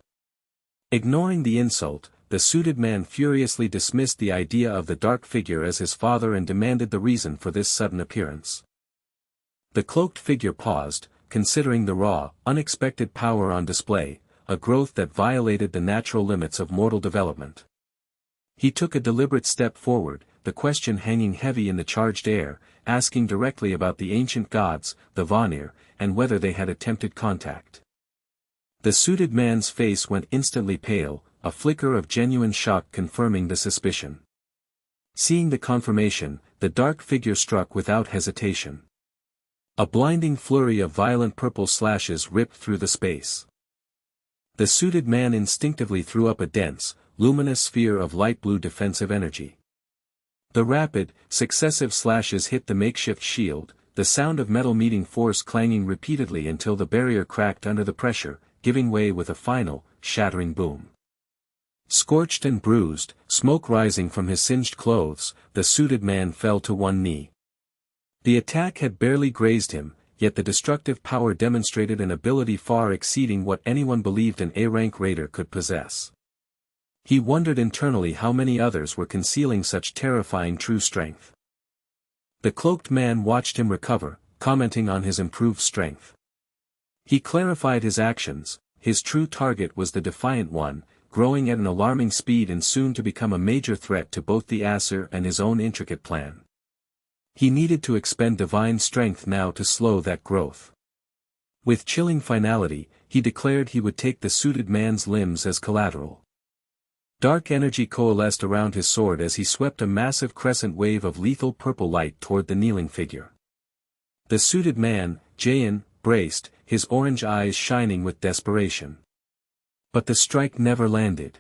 Ignoring the insult, the suited man furiously dismissed the idea of the dark figure as his father and demanded the reason for this sudden appearance. The cloaked figure paused, considering the raw, unexpected power on display, a growth that violated the natural limits of mortal development. He took a deliberate step forward, the question hanging heavy in the charged air, asking directly about the ancient gods, the Vanir, and whether they had attempted contact. The suited man's face went instantly pale, a flicker of genuine shock confirming the suspicion. Seeing the confirmation, the dark figure struck without hesitation. A blinding flurry of violent purple slashes ripped through the space. The suited man instinctively threw up a dense, luminous sphere of light blue defensive energy. The rapid, successive slashes hit the makeshift shield, the sound of metal meeting force clanging repeatedly until the barrier cracked under the pressure, giving way with a final, shattering boom. Scorched and bruised, smoke rising from his singed clothes, the suited man fell to one knee. The attack had barely grazed him, yet the destructive power demonstrated an ability far exceeding what anyone believed an A-rank raider could possess. He wondered internally how many others were concealing such terrifying true strength. The cloaked man watched him recover, commenting on his improved strength. He clarified his actions. His true target was the Defiant One, growing at an alarming speed and soon to become a major threat to both the Aesir and his own intricate plan. He needed to expend divine strength now to slow that growth. With chilling finality, he declared he would take the suited man's limbs as collateral. Dark energy coalesced around his sword as he swept a massive crescent wave of lethal purple light toward the kneeling figure. The suited man, Jayan, braced, his orange eyes shining with desperation. But the strike never landed.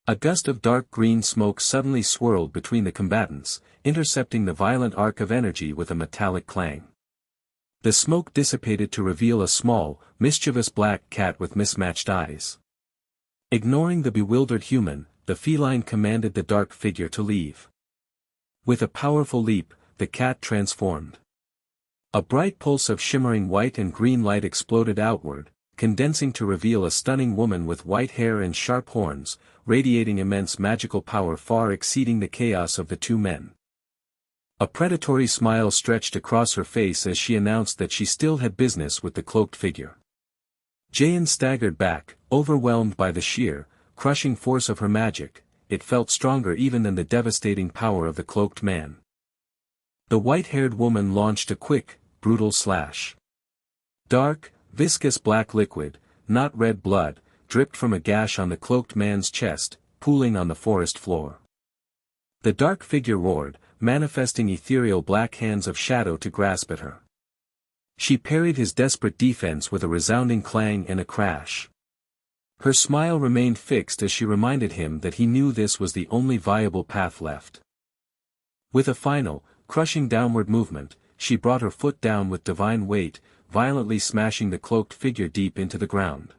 A gust of dark green smoke suddenly swirled between the combatants, intercepting the violent arc of energy with a metallic clang. The smoke dissipated to reveal a small, mischievous black cat with mismatched eyes. Ignoring the bewildered human, the feline commanded the dark figure to leave. With a powerful leap, the cat transformed. A bright pulse of shimmering white and green light exploded outward, condensing to reveal a stunning woman with white hair and sharp horns, radiating immense magical power far exceeding the chaos of the two men. A predatory smile stretched across her face as she announced that she still had business with the cloaked figure. Jayan staggered back, overwhelmed by the sheer, crushing force of her magic. It felt stronger even than the devastating power of the cloaked man. The white-haired woman launched a quick, brutal slash. Dark, viscous black liquid, not red blood, dripped from a gash on the cloaked man's chest, pooling on the forest floor. The dark figure roared, manifesting ethereal black hands of shadow to grasp at her. She parried his desperate defense with a resounding clang and a crash. Her smile remained fixed as she reminded him that he knew this was the only viable path left. With a final, crushing downward movement, she brought her foot down with divine weight, violently smashing the cloaked figure deep into the ground.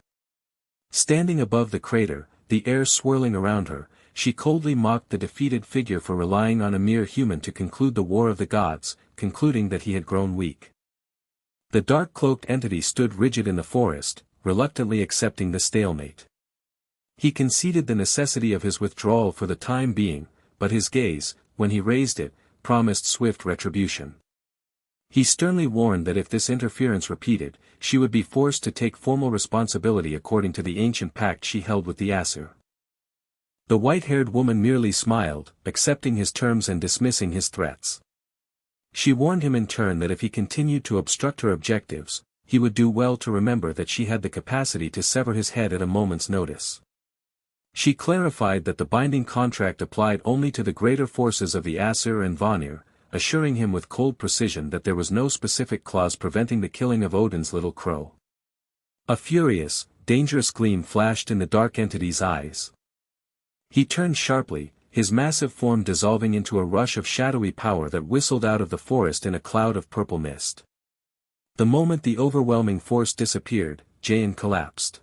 Standing above the crater, the air swirling around her, she coldly mocked the defeated figure for relying on a mere human to conclude the war of the gods, concluding that he had grown weak. The dark-cloaked entity stood rigid in the forest, reluctantly accepting the stalemate. He conceded the necessity of his withdrawal for the time being, but his gaze, when he raised it, promised swift retribution. He sternly warned that if this interference repeated, she would be forced to take formal responsibility according to the ancient pact she held with the Aesir. The white-haired woman merely smiled, accepting his terms and dismissing his threats. She warned him in turn that if he continued to obstruct her objectives, he would do well to remember that she had the capacity to sever his head at a moment's notice. She clarified that the binding contract applied only to the greater forces of the Aesir and Vanir, assuring him with cold precision that there was no specific clause preventing the killing of Odin's little crow. A furious, dangerous gleam flashed in the dark entity's eyes. He turned sharply, his massive form dissolving into a rush of shadowy power that whistled out of the forest in a cloud of purple mist. The moment the overwhelming force disappeared, Jaehyun collapsed.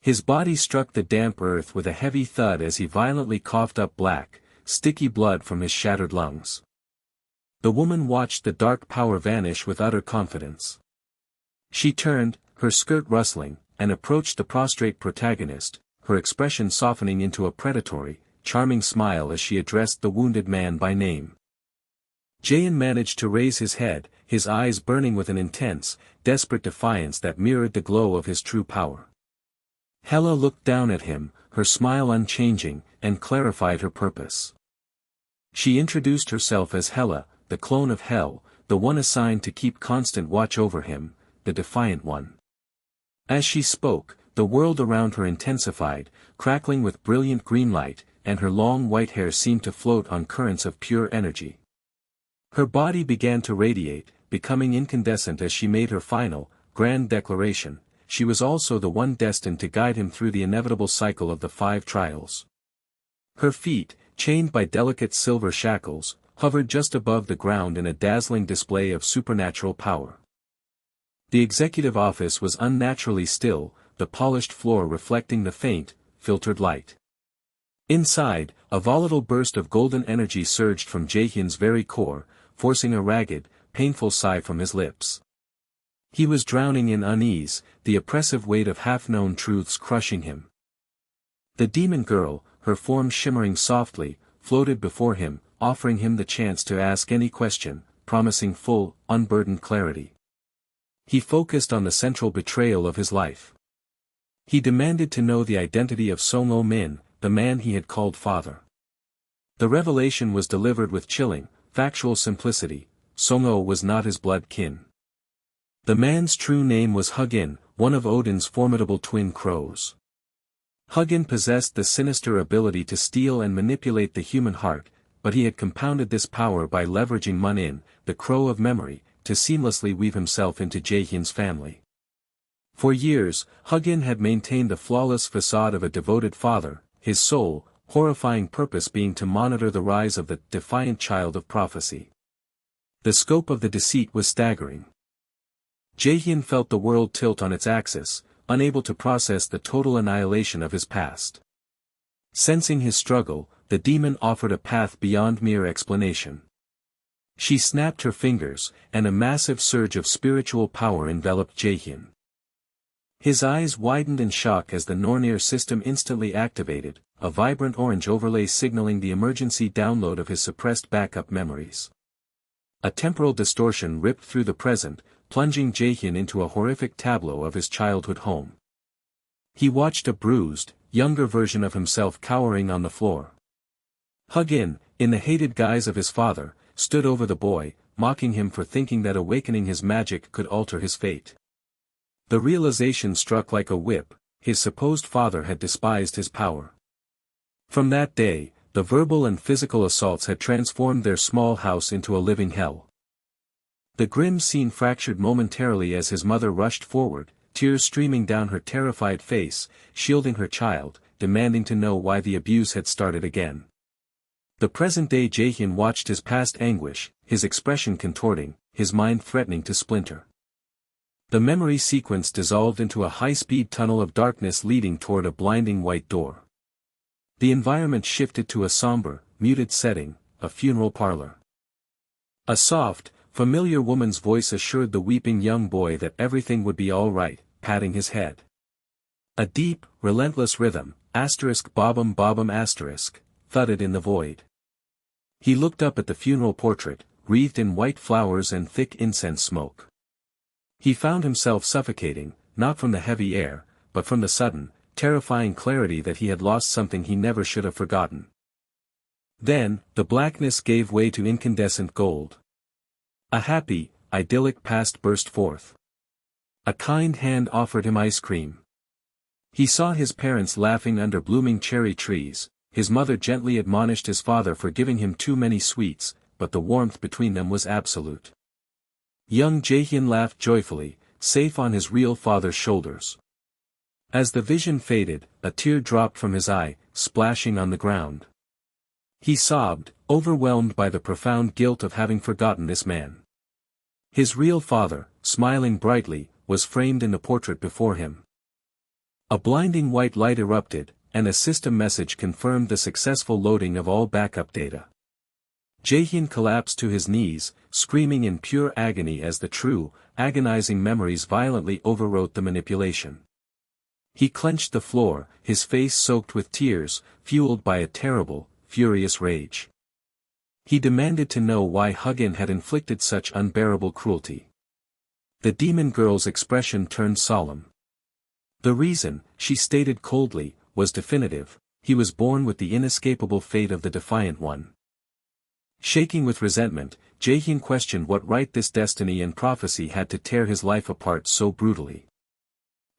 His body struck the damp earth with a heavy thud as he violently coughed up black, sticky blood from his shattered lungs. The woman watched the dark power vanish with utter confidence. She turned, her skirt rustling, and approached the prostrate protagonist, her expression softening into a predatory, charming smile as she addressed the wounded man by name. Jaehyun managed to raise his head, his eyes burning with an intense, desperate defiance that mirrored the glow of his true power. Hela looked down at him, her smile unchanging, and clarified her purpose. She introduced herself as Hela, the clone of Hel, the one assigned to keep constant watch over him, the defiant one. As she spoke, the world around her intensified, crackling with brilliant green light, and her long white hair seemed to float on currents of pure energy. Her body began to radiate, becoming incandescent as she made her final, grand declaration. She was also the one destined to guide him through the inevitable cycle of the 5 trials. Her feet, chained by delicate silver shackles, hovered just above the ground in a dazzling display of supernatural power. The executive office was unnaturally still, the polished floor reflecting the faint, filtered light. Inside, a volatile burst of golden energy surged from Jaehyun's very core, forcing a ragged, painful sigh from his lips. He was drowning in unease, the oppressive weight of half-known truths crushing him. The demon girl, her form shimmering softly, floated before him, offering him the chance to ask any question, promising full, unburdened clarity. He focused on the central betrayal of his life. He demanded to know the identity of Song-ho Min, the man he had called father. The revelation was delivered with chilling, factual simplicity. Song-ho was not his blood kin. The man's true name was Hugin, one of Odin's formidable twin crows. Hugin possessed the sinister ability to steal and manipulate the human heart, but he had compounded this power by leveraging Mun-in, the crow of memory, to seamlessly weave himself into Jaehyun's family. For years, Hugin had maintained the flawless facade of a devoted father, his sole, horrifying purpose being to monitor the rise of the defiant child of prophecy. The scope of the deceit was staggering. Jaehyun felt the world tilt on its axis, unable to process the total annihilation of his past. Sensing his struggle, the demon offered a path beyond mere explanation. She snapped her fingers, and a massive surge of spiritual power enveloped Jaehyun. His eyes widened in shock as the Nornir system instantly activated, a vibrant orange overlay signaling the emergency download of his suppressed backup memories. A temporal distortion ripped through the present, plunging Jaehyun into a horrific tableau of his childhood home. He watched a bruised, younger version of himself cowering on the floor. Hugin, in the hated guise of his father, stood over the boy, mocking him for thinking that awakening his magic could alter his fate. The realization struck like a whip, his supposed father had despised his power. From that day, the verbal and physical assaults had transformed their small house into a living hell. The grim scene fractured momentarily as his mother rushed forward, tears streaming down her terrified face, shielding her child, demanding to know why the abuse had started again. The present-day Jaehyun watched his past anguish, his expression contorting, his mind threatening to splinter. The memory sequence dissolved into a high-speed tunnel of darkness leading toward a blinding white door. The environment shifted to a somber, muted setting, a funeral parlor. A soft, familiar woman's voice assured the weeping young boy that everything would be all right, patting his head. A deep, relentless rhythm, *bobbum bobbum*, thudded in the void. He looked up at the funeral portrait, wreathed in white flowers and thick incense smoke. He found himself suffocating, not from the heavy air, but from the sudden, terrifying clarity that he had lost something he never should have forgotten. Then, the blackness gave way to incandescent gold. A happy, idyllic past burst forth. A kind hand offered him ice cream. He saw his parents laughing under blooming cherry trees, his mother gently admonished his father for giving him too many sweets, but the warmth between them was absolute. Young Jaehyun laughed joyfully, safe on his real father's shoulders. As the vision faded, a tear dropped from his eye, splashing on the ground. He sobbed, overwhelmed by the profound guilt of having forgotten this man. His real father, smiling brightly, was framed in the portrait before him. A blinding white light erupted, and a system message confirmed the successful loading of all backup data. Jaehyun collapsed to his knees, screaming in pure agony as the true, agonizing memories violently overwrote the manipulation. He clenched the floor, his face soaked with tears, fueled by a terrible, furious rage. He demanded to know why Hugin had inflicted such unbearable cruelty. The demon girl's expression turned solemn. The reason, she stated coldly, was definitive: he was born with the inescapable fate of the Defiant One. Shaking with resentment, Jaehyun questioned what right this destiny and prophecy had to tear his life apart so brutally.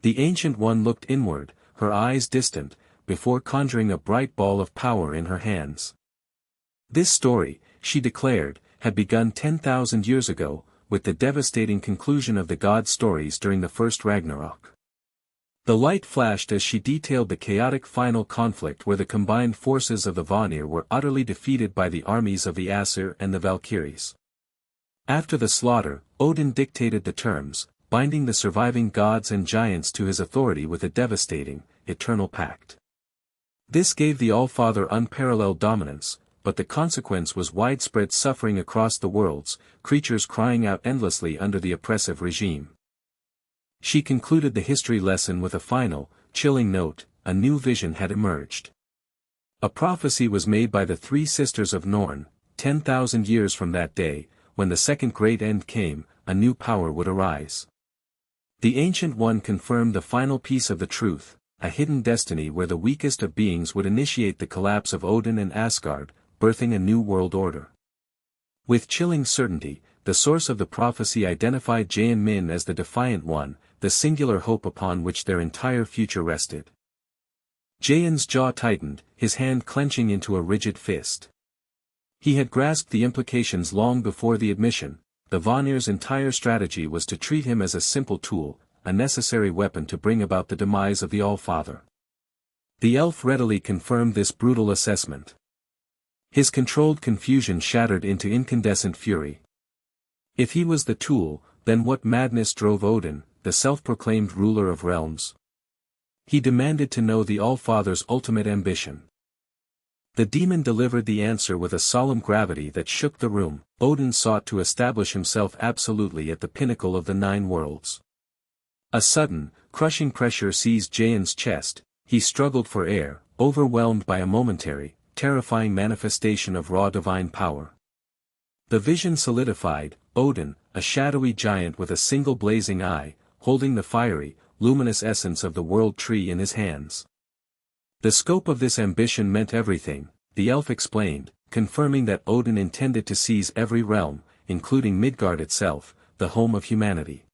The Ancient One looked inward, her eyes distant, before conjuring a bright ball of power in her hands. This story, she declared, had begun 10,000 years ago, with the devastating conclusion of the god stories during the first Ragnarok. The light flashed as she detailed the chaotic final conflict where the combined forces of the Vanir were utterly defeated by the armies of the Aesir and the Valkyries. After the slaughter, Odin dictated the terms, binding the surviving gods and giants to his authority with a devastating, eternal pact. This gave the Allfather unparalleled dominance, but the consequence was widespread suffering across the worlds, creatures crying out endlessly under the oppressive regime. She concluded the history lesson with a final, chilling note: a new vision had emerged. A prophecy was made by the three sisters of Norn: 10,000 years from that day, when the second great end came, a new power would arise. The Ancient One confirmed the final piece of the truth: a hidden destiny where the weakest of beings would initiate the collapse of Odin and Asgard, birthing a new world order. With chilling certainty, the source of the prophecy identified Jaehyun as the Defiant One, the singular hope upon which their entire future rested. Jaehyun's jaw tightened, his hand clenching into a rigid fist. He had grasped the implications long before the admission: the Vanir's entire strategy was to treat him as a simple tool, a necessary weapon to bring about the demise of the Allfather. The elf readily confirmed this brutal assessment. His controlled confusion shattered into incandescent fury. If he was the tool, then what madness drove Odin, the self-proclaimed ruler of realms? He demanded to know the Allfather's ultimate ambition. The demon delivered the answer with a solemn gravity that shook the room: Odin sought to establish himself absolutely at the pinnacle of the 9 worlds. A sudden, crushing pressure seized Jaehyun's chest. He struggled for air, overwhelmed by a momentary, terrifying manifestation of raw divine power. The vision solidified: Odin, a shadowy giant with a single blazing eye, holding the fiery, luminous essence of the world tree in his hands. The scope of this ambition meant everything, the elf explained, confirming that Odin intended to seize every realm, including Midgard itself, the home of humanity.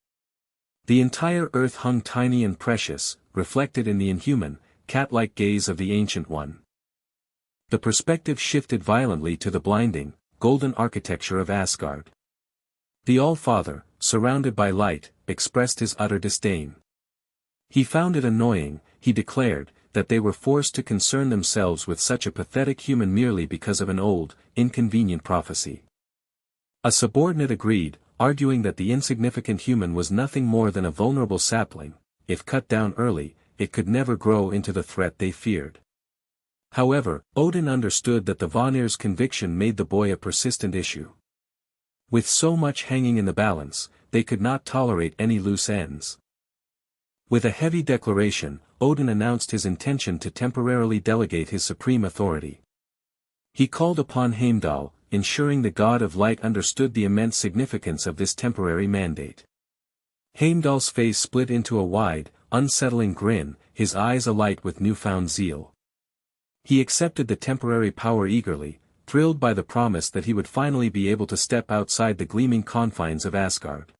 The entire earth hung tiny and precious, reflected in the inhuman, cat-like gaze of the Ancient One. The perspective shifted violently to the blinding, golden architecture of Asgard. The Allfather, surrounded by light, expressed his utter disdain. He found it annoying, he declared, that they were forced to concern themselves with such a pathetic human merely because of an old, inconvenient prophecy. A subordinate agreed, arguing that the insignificant human was nothing more than a vulnerable sapling. If cut down early, it could never grow into the threat they feared. However, Odin understood that the Vanir's conviction made the boy a persistent issue. With so much hanging in the balance, they could not tolerate any loose ends. With a heavy declaration, Odin announced his intention to temporarily delegate his supreme authority. He called upon Heimdall, ensuring the god of light understood the immense significance of this temporary mandate. Heimdall's face split into a wide, unsettling grin, his eyes alight with newfound zeal. He accepted the temporary power eagerly, thrilled by the promise that he would finally be able to step outside the gleaming confines of Asgard.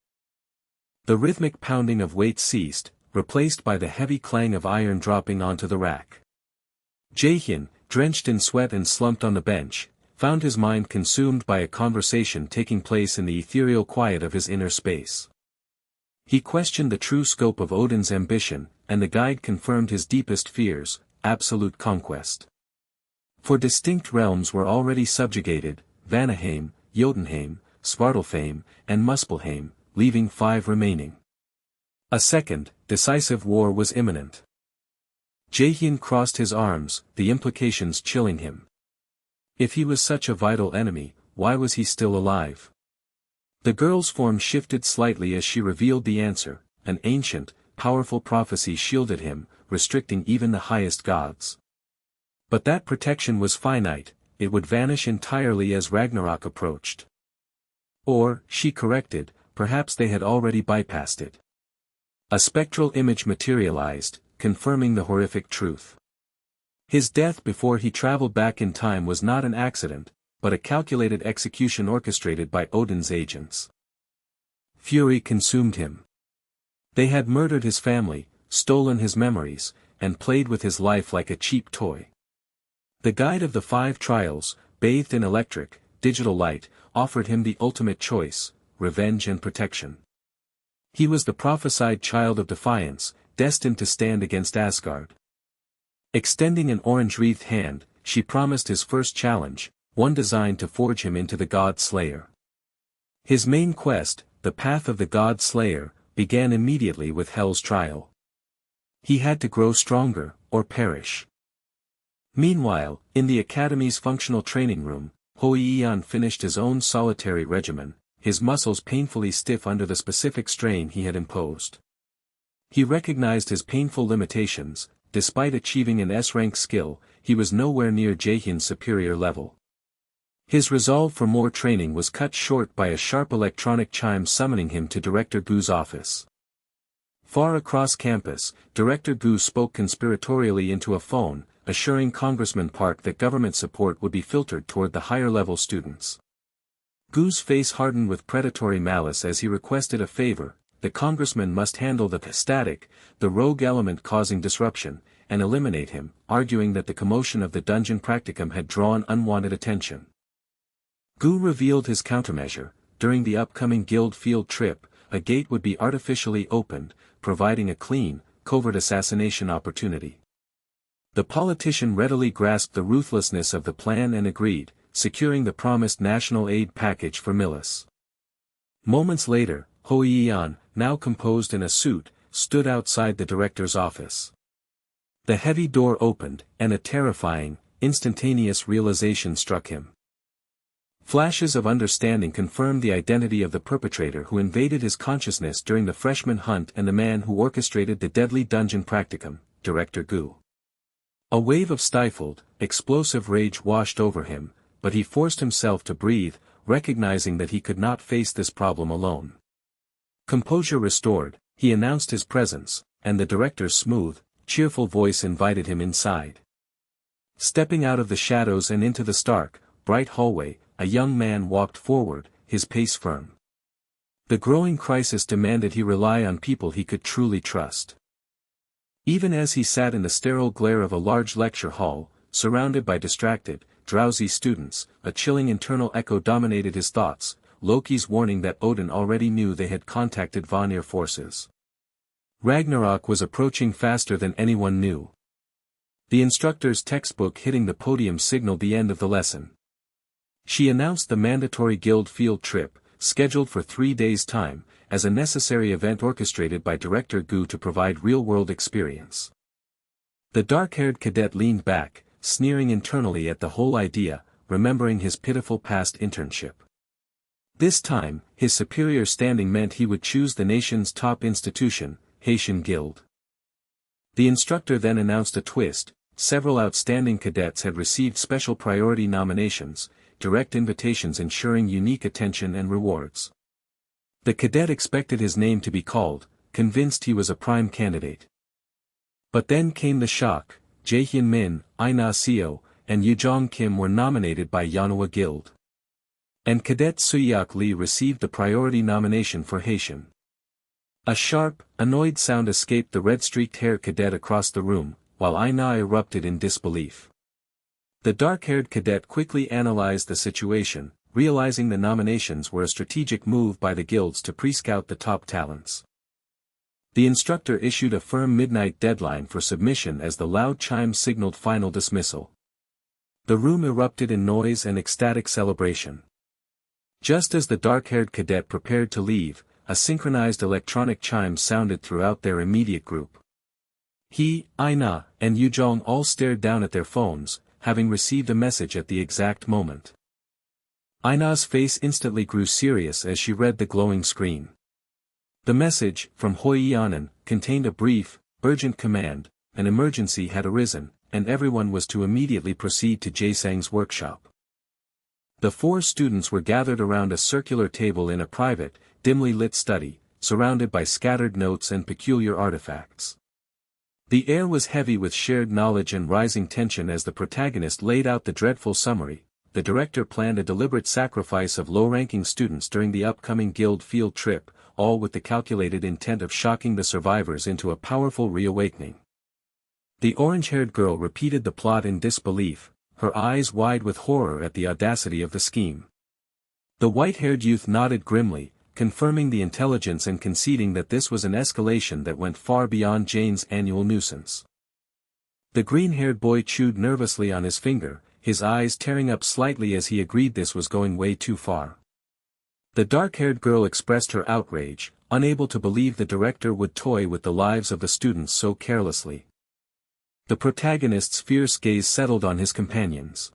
The rhythmic pounding of weight ceased, replaced by the heavy clang of iron dropping onto the rack. Jaehyun, drenched in sweat and slumped on the bench, found his mind consumed by a conversation taking place in the ethereal quiet of his inner space. He questioned the true scope of Odin's ambition, and the guide confirmed his deepest fears, absolute conquest. 4 distinct realms were already subjugated, Vanaheim, Jotunheim, Svartalfheim, and Muspelheim, leaving 5 remaining. A second, decisive war was imminent. Jaehyun crossed his arms, the implications chilling him. If he was such a vital enemy, why was he still alive? The girl's form shifted slightly as she revealed the answer. An ancient, powerful prophecy shielded him, restricting even the highest gods. But that protection was finite, it would vanish entirely as Ragnarok approached. Or, she corrected, perhaps they had already bypassed it. A spectral image materialized, confirming the horrific truth. His death before he traveled back in time was not an accident, but a calculated execution orchestrated by Odin's agents. Fury consumed him. They had murdered his family, stolen his memories, and played with his life like a cheap toy. The guide of the 5 trials, bathed in electric, digital light, offered him the ultimate choice, revenge and protection. He was the prophesied child of defiance, destined to stand against Asgard. Extending an orange-wreathed hand, she promised his first challenge, one designed to forge him into the God Slayer. His main quest, the path of the God Slayer, began immediately with Hell's trial. He had to grow stronger, or perish. Meanwhile, in the Academy's functional training room, Hoi-Eon finished his own solitary regimen, his muscles painfully stiff under the specific strain he had imposed. He recognized his painful limitations. Despite achieving an S-rank skill, he was nowhere near Jaehyun's superior level. His resolve for more training was cut short by a sharp electronic chime summoning him to Director Gu's office. Far across campus, Director Gu spoke conspiratorially into a phone, assuring Congressman Park that government support would be filtered toward the higher-level students. Gu's face hardened with predatory malice as he requested a favor. The congressman must handle the static, the rogue element causing disruption, and eliminate him, arguing that the commotion of the dungeon practicum had drawn unwanted attention. Gu revealed his countermeasure. During the upcoming guild field trip, a gate would be artificially opened, providing a clean, covert assassination opportunity. The politician readily grasped the ruthlessness of the plan and agreed, securing the promised national aid package for Millis. Moments later, Hoi-Eon, now composed in a suit, stood outside the director's office. The heavy door opened, and a terrifying, instantaneous realization struck him. Flashes of understanding confirmed the identity of the perpetrator who invaded his consciousness during the freshman hunt and the man who orchestrated the deadly dungeon practicum, Director Gu. A wave of stifled, explosive rage washed over him, but he forced himself to breathe, recognizing that he could not face this problem alone. Composure restored, he announced his presence, and the director's smooth, cheerful voice invited him inside. Stepping out of the shadows and into the stark, bright hallway, a young man walked forward, his pace firm. The growing crisis demanded he rely on people he could truly trust. Even as he sat in the sterile glare of a large lecture hall, surrounded by distracted, drowsy students, a chilling internal echo dominated his thoughts. Loki's warning that Odin already knew they had contacted Vanir forces. Ragnarok was approaching faster than anyone knew. The instructor's textbook hitting the podium signaled the end of the lesson. She announced the mandatory guild field trip, scheduled for 3 days' time, as a necessary event orchestrated by Director Gu to provide real-world experience. The dark-haired cadet leaned back, sneering internally at the whole idea, remembering his pitiful past internship. This time, his superior standing meant he would choose the nation's top institution, Haitian Guild. The instructor then announced a twist. Several outstanding cadets had received special priority nominations, direct invitations ensuring unique attention and rewards. The cadet expected his name to be called, convinced he was a prime candidate. But then came the shock. Jaehyun Min, Ina Seo, and Yujong Kim were nominated by Yanhwa Guild. And Cadet Suyak Lee received the priority nomination for Haitian. A sharp, annoyed sound escaped the red-streaked-haired cadet across the room, while Ina erupted in disbelief. The dark-haired cadet quickly analyzed the situation, realizing the nominations were a strategic move by the guilds to pre-scout the top talents. The instructor issued a firm midnight deadline for submission as the loud chime signaled final dismissal. The room erupted in noise and ecstatic celebration. Just as the dark-haired cadet prepared to leave, a synchronized electronic chime sounded throughout their immediate group. He, Aina, and Yujong all stared down at their phones, having received a message at the exact moment. Aina's face instantly grew serious as she read the glowing screen. The message, from Hoiyanen, contained a brief, urgent command: an emergency had arisen, and everyone was to immediately proceed to Jaesang's workshop. The 4 students were gathered around a circular table in a private, dimly lit study, surrounded by scattered notes and peculiar artifacts. The air was heavy with shared knowledge and rising tension as the protagonist laid out the dreadful summary. The director planned a deliberate sacrifice of low-ranking students during the upcoming guild field trip, all with the calculated intent of shocking the survivors into a powerful reawakening. The orange-haired girl repeated the plot in disbelief, her eyes wide with horror at the audacity of the scheme. The white-haired youth nodded grimly, confirming the intelligence and conceding that this was an escalation that went far beyond Jane's annual nuisance. The green-haired boy chewed nervously on his finger, his eyes tearing up slightly as he agreed this was going way too far. The dark-haired girl expressed her outrage, unable to believe the director would toy with the lives of the students so carelessly. The protagonist's fierce gaze settled on his companions.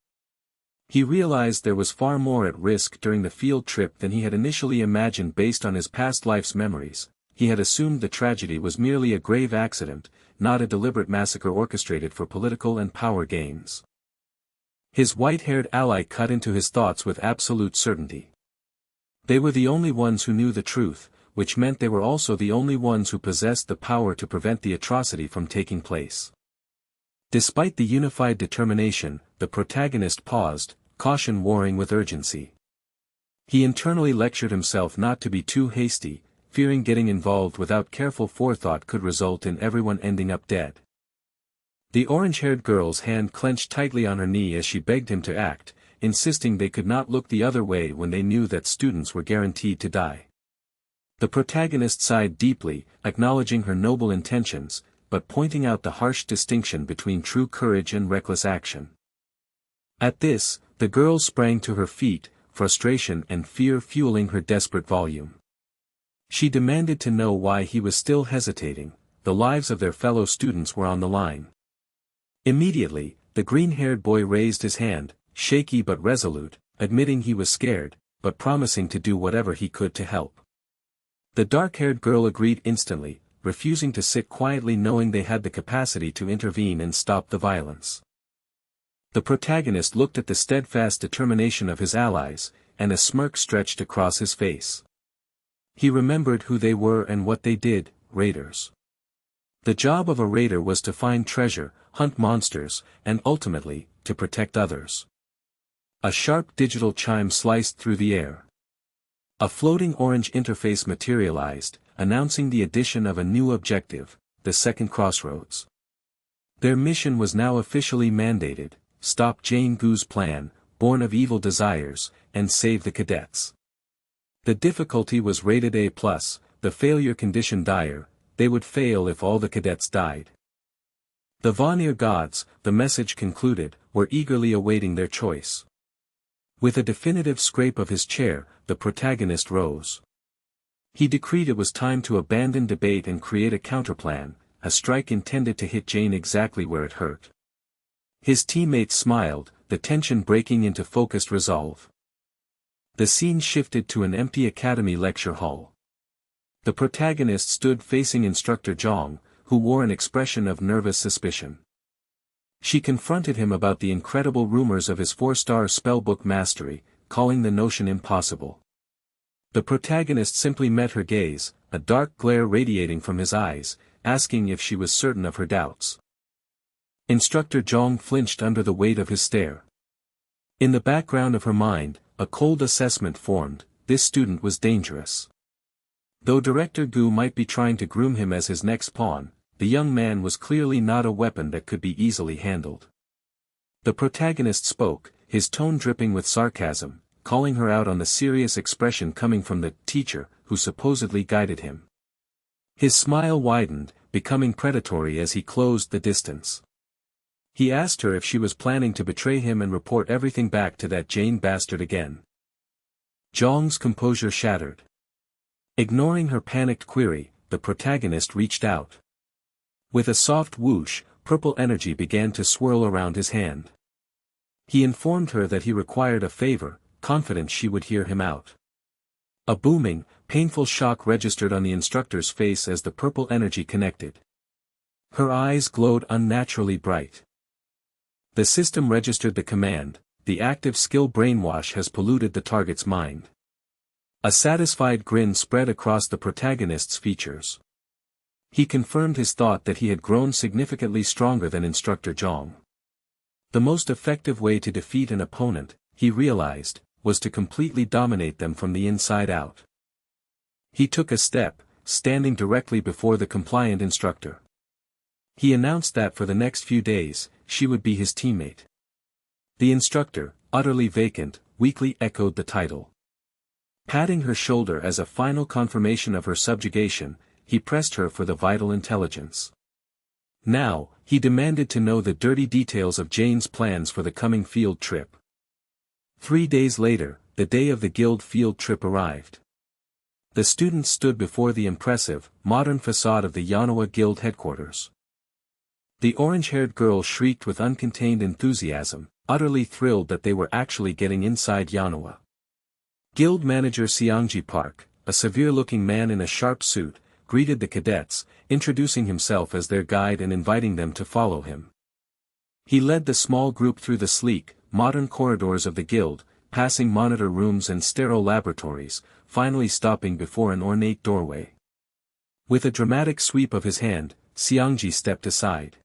He realized there was far more at risk during the field trip than he had initially imagined based on his past life's memories. He had assumed the tragedy was merely a grave accident, not a deliberate massacre orchestrated for political and power gains. His white-haired ally cut into his thoughts with absolute certainty. They were the only ones who knew the truth, which meant they were also the only ones who possessed the power to prevent the atrocity from taking place. Despite the unified determination, the protagonist paused, caution warring with urgency. He internally lectured himself not to be too hasty, fearing getting involved without careful forethought could result in everyone ending up dead. The orange-haired girl's hand clenched tightly on her knee as she begged him to act, insisting they could not look the other way when they knew that students were guaranteed to die. The protagonist sighed deeply, acknowledging her noble intentions, but pointing out the harsh distinction between true courage and reckless action. At this, the girl sprang to her feet, frustration and fear fueling her desperate volume. She demanded to know why he was still hesitating. The lives of their fellow students were on the line. Immediately, the green-haired boy raised his hand, shaky but resolute, admitting he was scared, but promising to do whatever he could to help. The dark-haired girl agreed instantly, refusing to sit quietly knowing they had the capacity to intervene and stop the violence. The protagonist looked at the steadfast determination of his allies, and a smirk stretched across his face. He remembered who they were and what they did, raiders. The job of a raider was to find treasure, hunt monsters, and ultimately, to protect others. A sharp digital chime sliced through the air. A floating orange interface materialized, announcing the addition of a new objective, the second crossroads. Their mission was now officially mandated: stop Jane Gu's plan, born of evil desires, and save the cadets. The difficulty was rated A+, the failure condition dire: they would fail if all the cadets died. The Vanir gods, the message concluded, were eagerly awaiting their choice. With a definitive scrape of his chair, the protagonist rose. He decreed it was time to abandon debate and create a counterplan, a strike intended to hit Jane exactly where it hurt. His teammates smiled, the tension breaking into focused resolve. The scene shifted to an empty academy lecture hall. The protagonist stood facing Instructor Zhang, who wore an expression of nervous suspicion. She confronted him about the incredible rumors of his 4-star spellbook mastery, calling the notion impossible. The protagonist simply met her gaze, a dark glare radiating from his eyes, asking if she was certain of her doubts. Instructor Zhang flinched under the weight of his stare. In the background of her mind, a cold assessment formed: this student was dangerous. Though Director Gu might be trying to groom him as his next pawn, the young man was clearly not a weapon that could be easily handled. The protagonist spoke, his tone dripping with sarcasm, calling her out on the serious expression coming from the teacher who supposedly guided him. His smile widened, becoming predatory as he closed the distance. He asked her if she was planning to betray him and report everything back to that Jane bastard again. Zhang's composure shattered. Ignoring her panicked query, the protagonist reached out. With a soft whoosh, purple energy began to swirl around his hand. He informed her that he required a favor, confident she would hear him out. A booming, painful shock registered on the instructor's face as the purple energy connected. Her eyes glowed unnaturally bright. The system registered the command, "The active skill brainwash has polluted the target's mind." A satisfied grin spread across the protagonist's features. He confirmed his thought that he had grown significantly stronger than Instructor Zhang. The most effective way to defeat an opponent, he realized, was to completely dominate them from the inside out. He took a step, standing directly before the compliant instructor. He announced that for the next few days, she would be his teammate. The instructor, utterly vacant, weakly echoed the title. Patting her shoulder as a final confirmation of her subjugation, he pressed her for the vital intelligence. Now, he demanded to know the dirty details of Jane's plans for the coming field trip. 3 days later, the day of the guild field trip arrived. The students stood before the impressive, modern facade of the Manhwa Guild headquarters. The orange-haired girl shrieked with uncontained enthusiasm, utterly thrilled that they were actually getting inside Manhwa. Guild manager Xiangji Park, a severe-looking man in a sharp suit, greeted the cadets, introducing himself as their guide and inviting them to follow him. He led the small group through the sleek, modern corridors of the guild, passing monitor rooms and sterile laboratories, finally stopping before an ornate doorway. With a dramatic sweep of his hand, Xiangji stepped aside.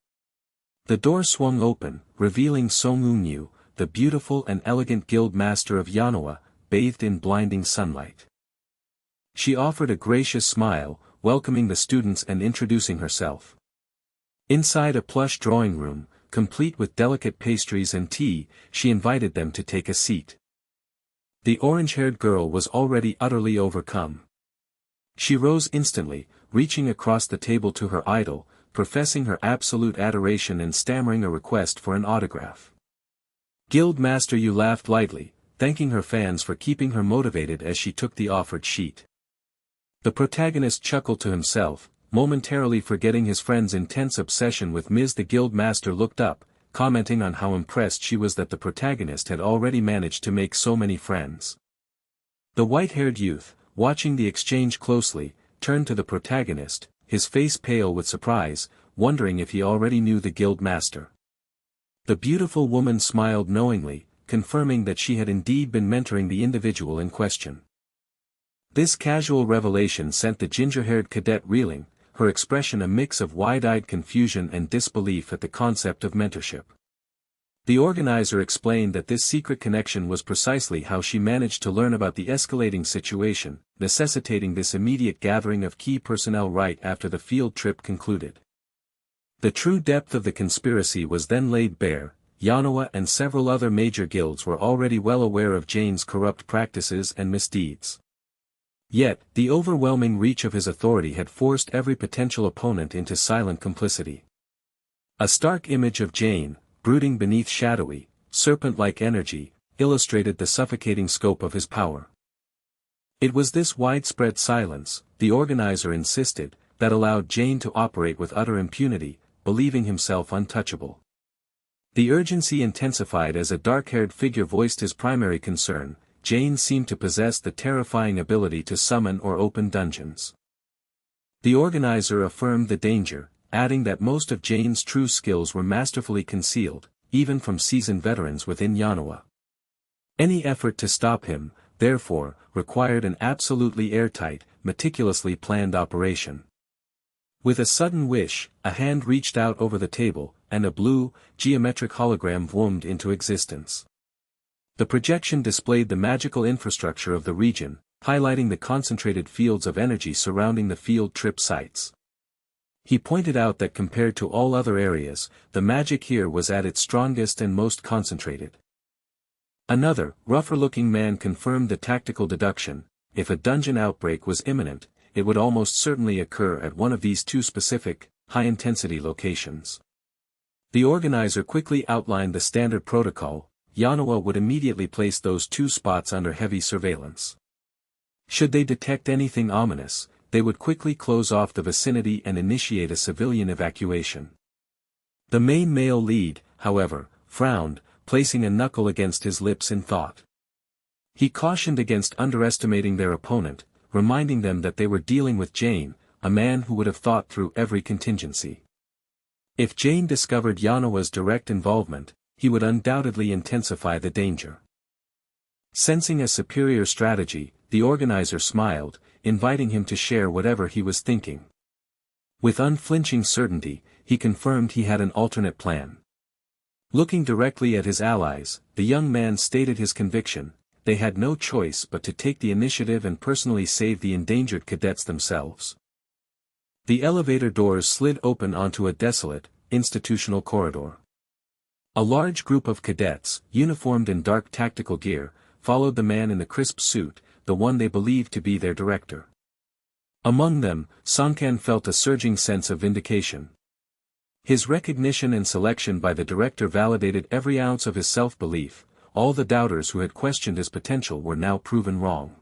The door swung open, revealing Song Eunyu, the beautiful and elegant guild master of Manhwa, bathed in blinding sunlight. She offered a gracious smile, welcoming the students and introducing herself. Inside a plush drawing room, complete with delicate pastries and tea, she invited them to take a seat. The orange-haired girl was already utterly overcome. She rose instantly, reaching across the table to her idol, professing her absolute adoration and stammering a request for an autograph. Guild Master Yu laughed lightly, thanking her fans for keeping her motivated as she took the offered sheet. The protagonist chuckled to himself, momentarily forgetting his friend's intense obsession with Ms. The Guild Master looked up, commenting on how impressed she was that the protagonist had already managed to make so many friends. The white-haired youth, watching the exchange closely, turned to the protagonist, his face pale with surprise, wondering if he already knew the guild master. The beautiful woman smiled knowingly, confirming that she had indeed been mentoring the individual in question. This casual revelation sent the ginger-haired cadet reeling, her expression a mix of wide-eyed confusion and disbelief at the concept of mentorship. The organizer explained that this secret connection was precisely how she managed to learn about the escalating situation, necessitating this immediate gathering of key personnel right after the field trip concluded. The true depth of the conspiracy was then laid bare. Manhwa and several other major guilds were already well aware of Jane's corrupt practices and misdeeds. Yet, the overwhelming reach of his authority had forced every potential opponent into silent complicity. A stark image of Jane, brooding beneath shadowy, serpent-like energy, illustrated the suffocating scope of his power. It was this widespread silence, the organizer insisted, that allowed Jane to operate with utter impunity, believing himself untouchable. The urgency intensified as a dark-haired figure voiced his primary concern. Jane seemed to possess the terrifying ability to summon or open dungeons. The organizer affirmed the danger, adding that most of Jane's true skills were masterfully concealed, even from seasoned veterans within Manhwa. Any effort to stop him, therefore, required an absolutely airtight, meticulously planned operation. With a sudden wish, a hand reached out over the table, and a blue, geometric hologram zoomed into existence. The projection displayed the magical infrastructure of the region, highlighting the concentrated fields of energy surrounding the field trip sites. He pointed out that compared to all other areas, the magic here was at its strongest and most concentrated. Another, rougher-looking man confirmed the tactical deduction: if a dungeon outbreak was imminent, it would almost certainly occur at one of these two specific, high-intensity locations. The organizer quickly outlined the standard protocol. Yanawa would immediately place those two spots under heavy surveillance. Should they detect anything ominous, they would quickly close off the vicinity and initiate a civilian evacuation. The main male lead, however, frowned, placing a knuckle against his lips in thought. He cautioned against underestimating their opponent, reminding them that they were dealing with Jane, a man who would have thought through every contingency. If Jane discovered Yanawa's direct involvement, he would undoubtedly intensify the danger. Sensing a superior strategy, the organizer smiled, inviting him to share whatever he was thinking. With unflinching certainty, he confirmed he had an alternate plan. Looking directly at his allies, the young man stated his conviction: they had no choice but to take the initiative and personally save the endangered cadets themselves. The elevator doors slid open onto a desolate, institutional corridor. A large group of cadets, uniformed in dark tactical gear, followed the man in the crisp suit, the one they believed to be their director. Among them, Sankan felt a surging sense of vindication. His recognition and selection by the director validated every ounce of his self-belief. All the doubters who had questioned his potential were now proven wrong.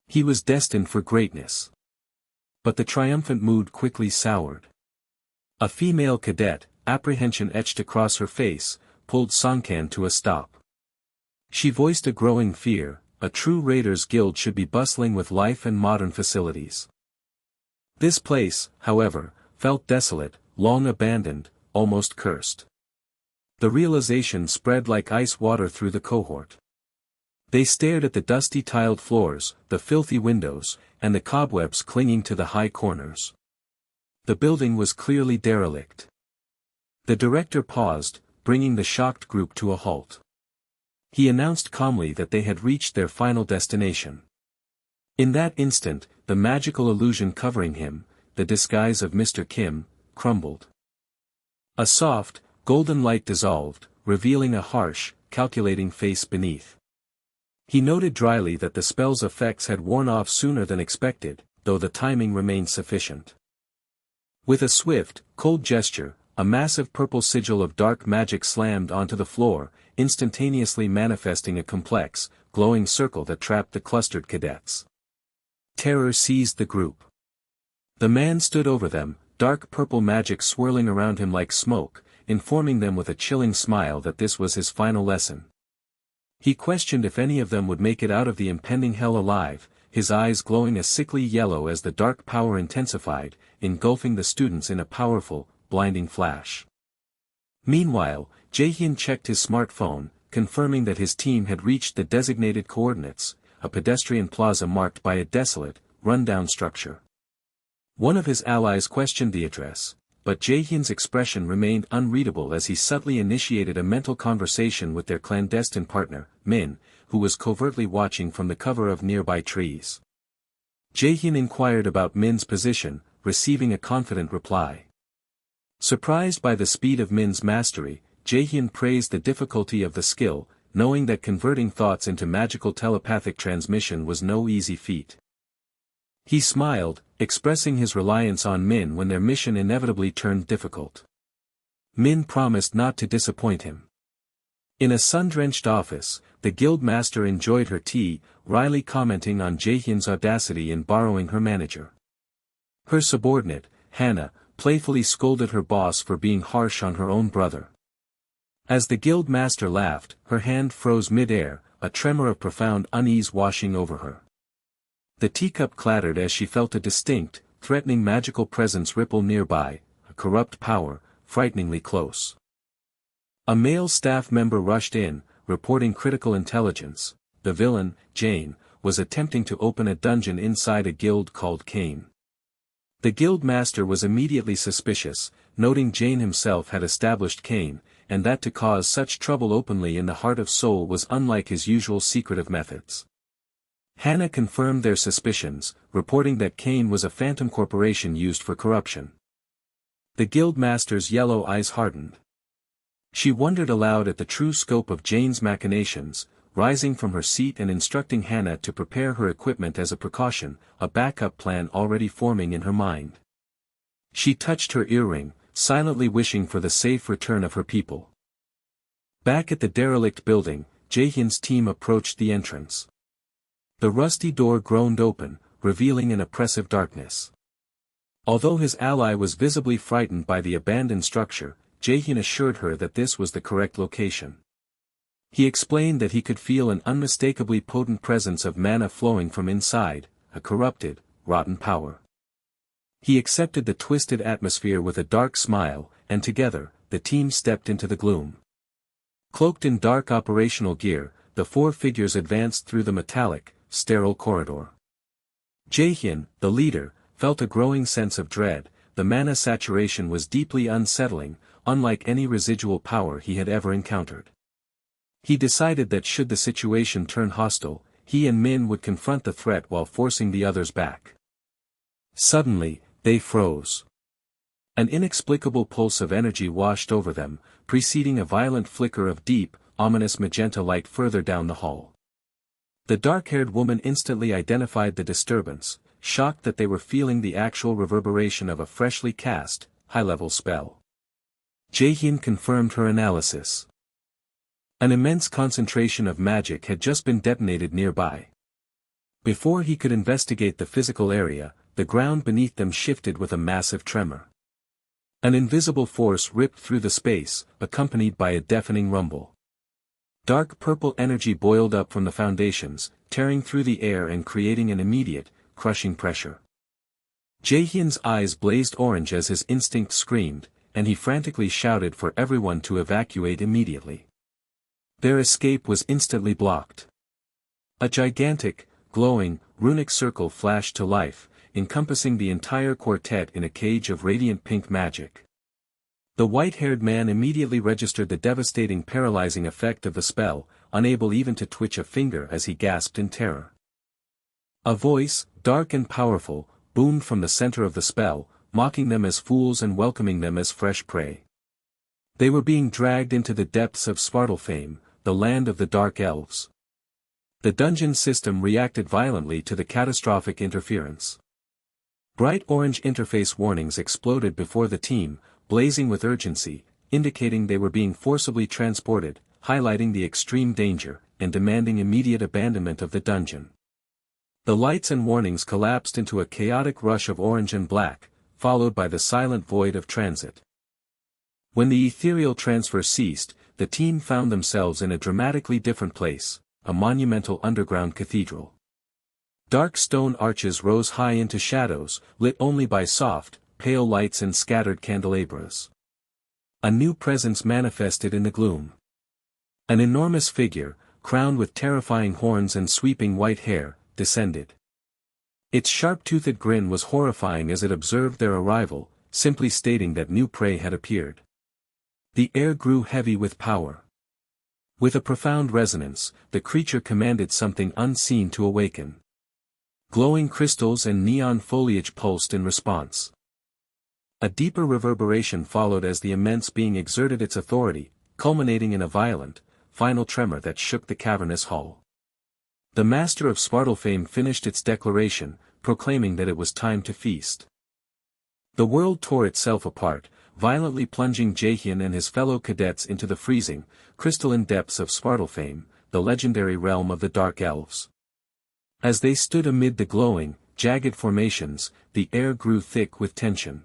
He was destined for greatness. But the triumphant mood quickly soured. A female cadet, apprehension etched across her face, pulled Sankan to a stop. She voiced a growing fear: a true raiders' guild should be bustling with life and modern facilities. This place, however, felt desolate, long abandoned, almost cursed. The realization spread like ice water through the cohort. They stared at the dusty tiled floors, the filthy windows, and the cobwebs clinging to the high corners. The building was clearly derelict. The director paused, bringing the shocked group to a halt. He announced calmly that they had reached their final destination. In that instant, the magical illusion covering him, the disguise of Mr. Kim, crumbled. A soft, golden light dissolved, revealing a harsh, calculating face beneath. He noted dryly that the spell's effects had worn off sooner than expected, though the timing remained sufficient. With a swift, cold gesture, a massive purple sigil of dark magic slammed onto the floor, instantaneously manifesting a complex, glowing circle that trapped the clustered cadets. Terror seized the group. The man stood over them, dark purple magic swirling around him like smoke, informing them with a chilling smile that this was his final lesson. He questioned if any of them would make it out of the impending hell alive, his eyes glowing a sickly yellow as the dark power intensified, engulfing the students in a powerful, blinding flash. Meanwhile, Jaehyun checked his smartphone, confirming that his team had reached the designated coordinates, a pedestrian plaza marked by a desolate, run-down structure. One of his allies questioned the address, but Jaehyun's expression remained unreadable as he subtly initiated a mental conversation with their clandestine partner, Min, who was covertly watching from the cover of nearby trees. Jaehyun inquired about Min's position, receiving a confident reply. Surprised by the speed of Min's mastery, Jaehyun praised the difficulty of the skill, knowing that converting thoughts into magical telepathic transmission was no easy feat. He smiled, expressing his reliance on Min when their mission inevitably turned difficult. Min promised not to disappoint him. In a sun-drenched office, the guild master enjoyed her tea, wryly commenting on Jaehyun's audacity in borrowing her manager. Her subordinate, Hannah, playfully scolded her boss for being harsh on her own brother. As the guild master laughed, her hand froze mid-air, a tremor of profound unease washing over her. The teacup clattered as she felt a distinct, threatening magical presence ripple nearby, a corrupt power, frighteningly close. A male staff member rushed in, reporting critical intelligence. The villain, Jane, was attempting to open a dungeon inside a guild called Cain. The guild master was immediately suspicious, noting Jane himself had established Cain, and that to cause such trouble openly in the heart of Seoul was unlike his usual secretive methods. Hannah confirmed their suspicions, reporting that Cain was a phantom corporation used for corruption. The guild master's yellow eyes hardened. She wondered aloud at the true scope of Jane's machinations, rising from her seat and instructing Hannah to prepare her equipment as a precaution, a backup plan already forming in her mind. She touched her earring, silently wishing for the safe return of her people. Back at the derelict building, Jaehyun's team approached the entrance. The rusty door groaned open, revealing an oppressive darkness. Although his ally was visibly frightened by the abandoned structure, Jaehyun assured her that this was the correct location. He explained that he could feel an unmistakably potent presence of mana flowing from inside, a corrupted, rotten power. He accepted the twisted atmosphere with a dark smile, and together, the team stepped into the gloom. Cloaked in dark operational gear, the four figures advanced through the metallic, sterile corridor. Jaehyun, the leader, felt a growing sense of dread. The mana saturation was deeply unsettling, unlike any residual power he had ever encountered. He decided that should the situation turn hostile, he and Min would confront the threat while forcing the others back. Suddenly, they froze. An inexplicable pulse of energy washed over them, preceding a violent flicker of deep, ominous magenta light further down the hall. The dark-haired woman instantly identified the disturbance, shocked that they were feeling the actual reverberation of a freshly cast, high-level spell. Jaehyun confirmed her analysis. An immense concentration of magic had just been detonated nearby. Before he could investigate the physical area, the ground beneath them shifted with a massive tremor. An invisible force ripped through the space, accompanied by a deafening rumble. Dark purple energy boiled up from the foundations, tearing through the air and creating an immediate, crushing pressure. Jaehyun's eyes blazed orange as his instinct screamed, and he frantically shouted for everyone to evacuate immediately. Their escape was instantly blocked. A gigantic, glowing, runic circle flashed to life, encompassing the entire quartet in a cage of radiant pink magic. The white-haired man immediately registered the devastating paralyzing effect of the spell, unable even to twitch a finger as he gasped in terror. A voice, dark and powerful, boomed from the center of the spell, mocking them as fools and welcoming them as fresh prey. They were being dragged into the depths of Svartalfheim, the land of the Dark Elves. The dungeon system reacted violently to the catastrophic interference. Bright orange interface warnings exploded before the team, blazing with urgency, indicating they were being forcibly transported, highlighting the extreme danger, and demanding immediate abandonment of the dungeon. The lights and warnings collapsed into a chaotic rush of orange and black, followed by the silent void of transit. When the ethereal transfer ceased, the team found themselves in a dramatically different place, a monumental underground cathedral. Dark stone arches rose high into shadows, lit only by soft, pale lights and scattered candelabras. A new presence manifested in the gloom. An enormous figure, crowned with terrifying horns and sweeping white hair, descended. Its sharp-toothed grin was horrifying as it observed their arrival, simply stating that new prey had appeared. The air grew heavy with power. With a profound resonance, the creature commanded something unseen to awaken. Glowing crystals and neon foliage pulsed in response. A deeper reverberation followed as the immense being exerted its authority, culminating in a violent, final tremor that shook the cavernous hall. The master of Svartalfheim finished its declaration, proclaiming that it was time to feast. The world tore itself apart, violently plunging Jaehyun and his fellow cadets into the freezing, crystalline depths of Svartalfheim, the legendary realm of the Dark Elves. As they stood amid the glowing, jagged formations, the air grew thick with tension.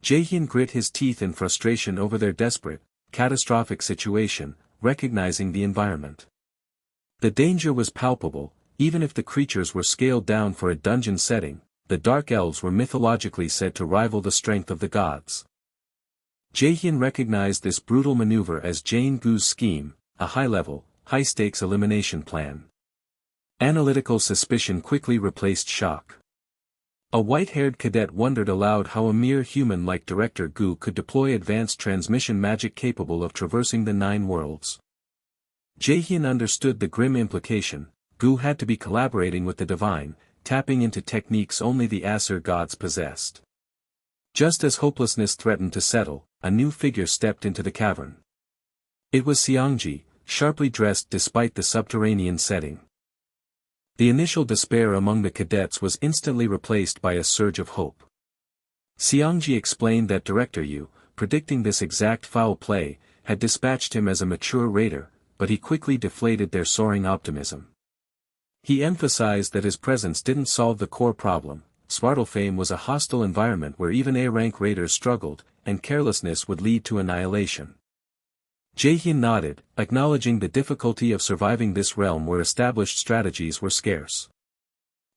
Jaehyun grit his teeth in frustration over their desperate, catastrophic situation, recognizing the environment. The danger was palpable, even if the creatures were scaled down for a dungeon setting. The Dark Elves were mythologically said to rival the strength of the gods. Jaehyun recognized this brutal maneuver as Jane Gu's scheme, a high-level, high-stakes elimination plan. Analytical suspicion quickly replaced shock. A white-haired cadet wondered aloud how a mere human like Director Gu could deploy advanced transmission magic capable of traversing the 9 worlds. Jaehyun understood the grim implication. Gu had to be collaborating with the divine, tapping into techniques only the Aesir gods possessed. Just as hopelessness threatened to settle, a new figure stepped into the cavern. It was Seongji, sharply dressed despite the subterranean setting. The initial despair among the cadets was instantly replaced by a surge of hope. Xiangji explained that Director Yu, predicting this exact foul play, had dispatched him as a mature raider, but he quickly deflated their soaring optimism. He emphasized that his presence didn't solve the core problem. Svartalfheim was a hostile environment where even A-rank raiders struggled, and carelessness would lead to annihilation. Jaehyun nodded, acknowledging the difficulty of surviving this realm where established strategies were scarce.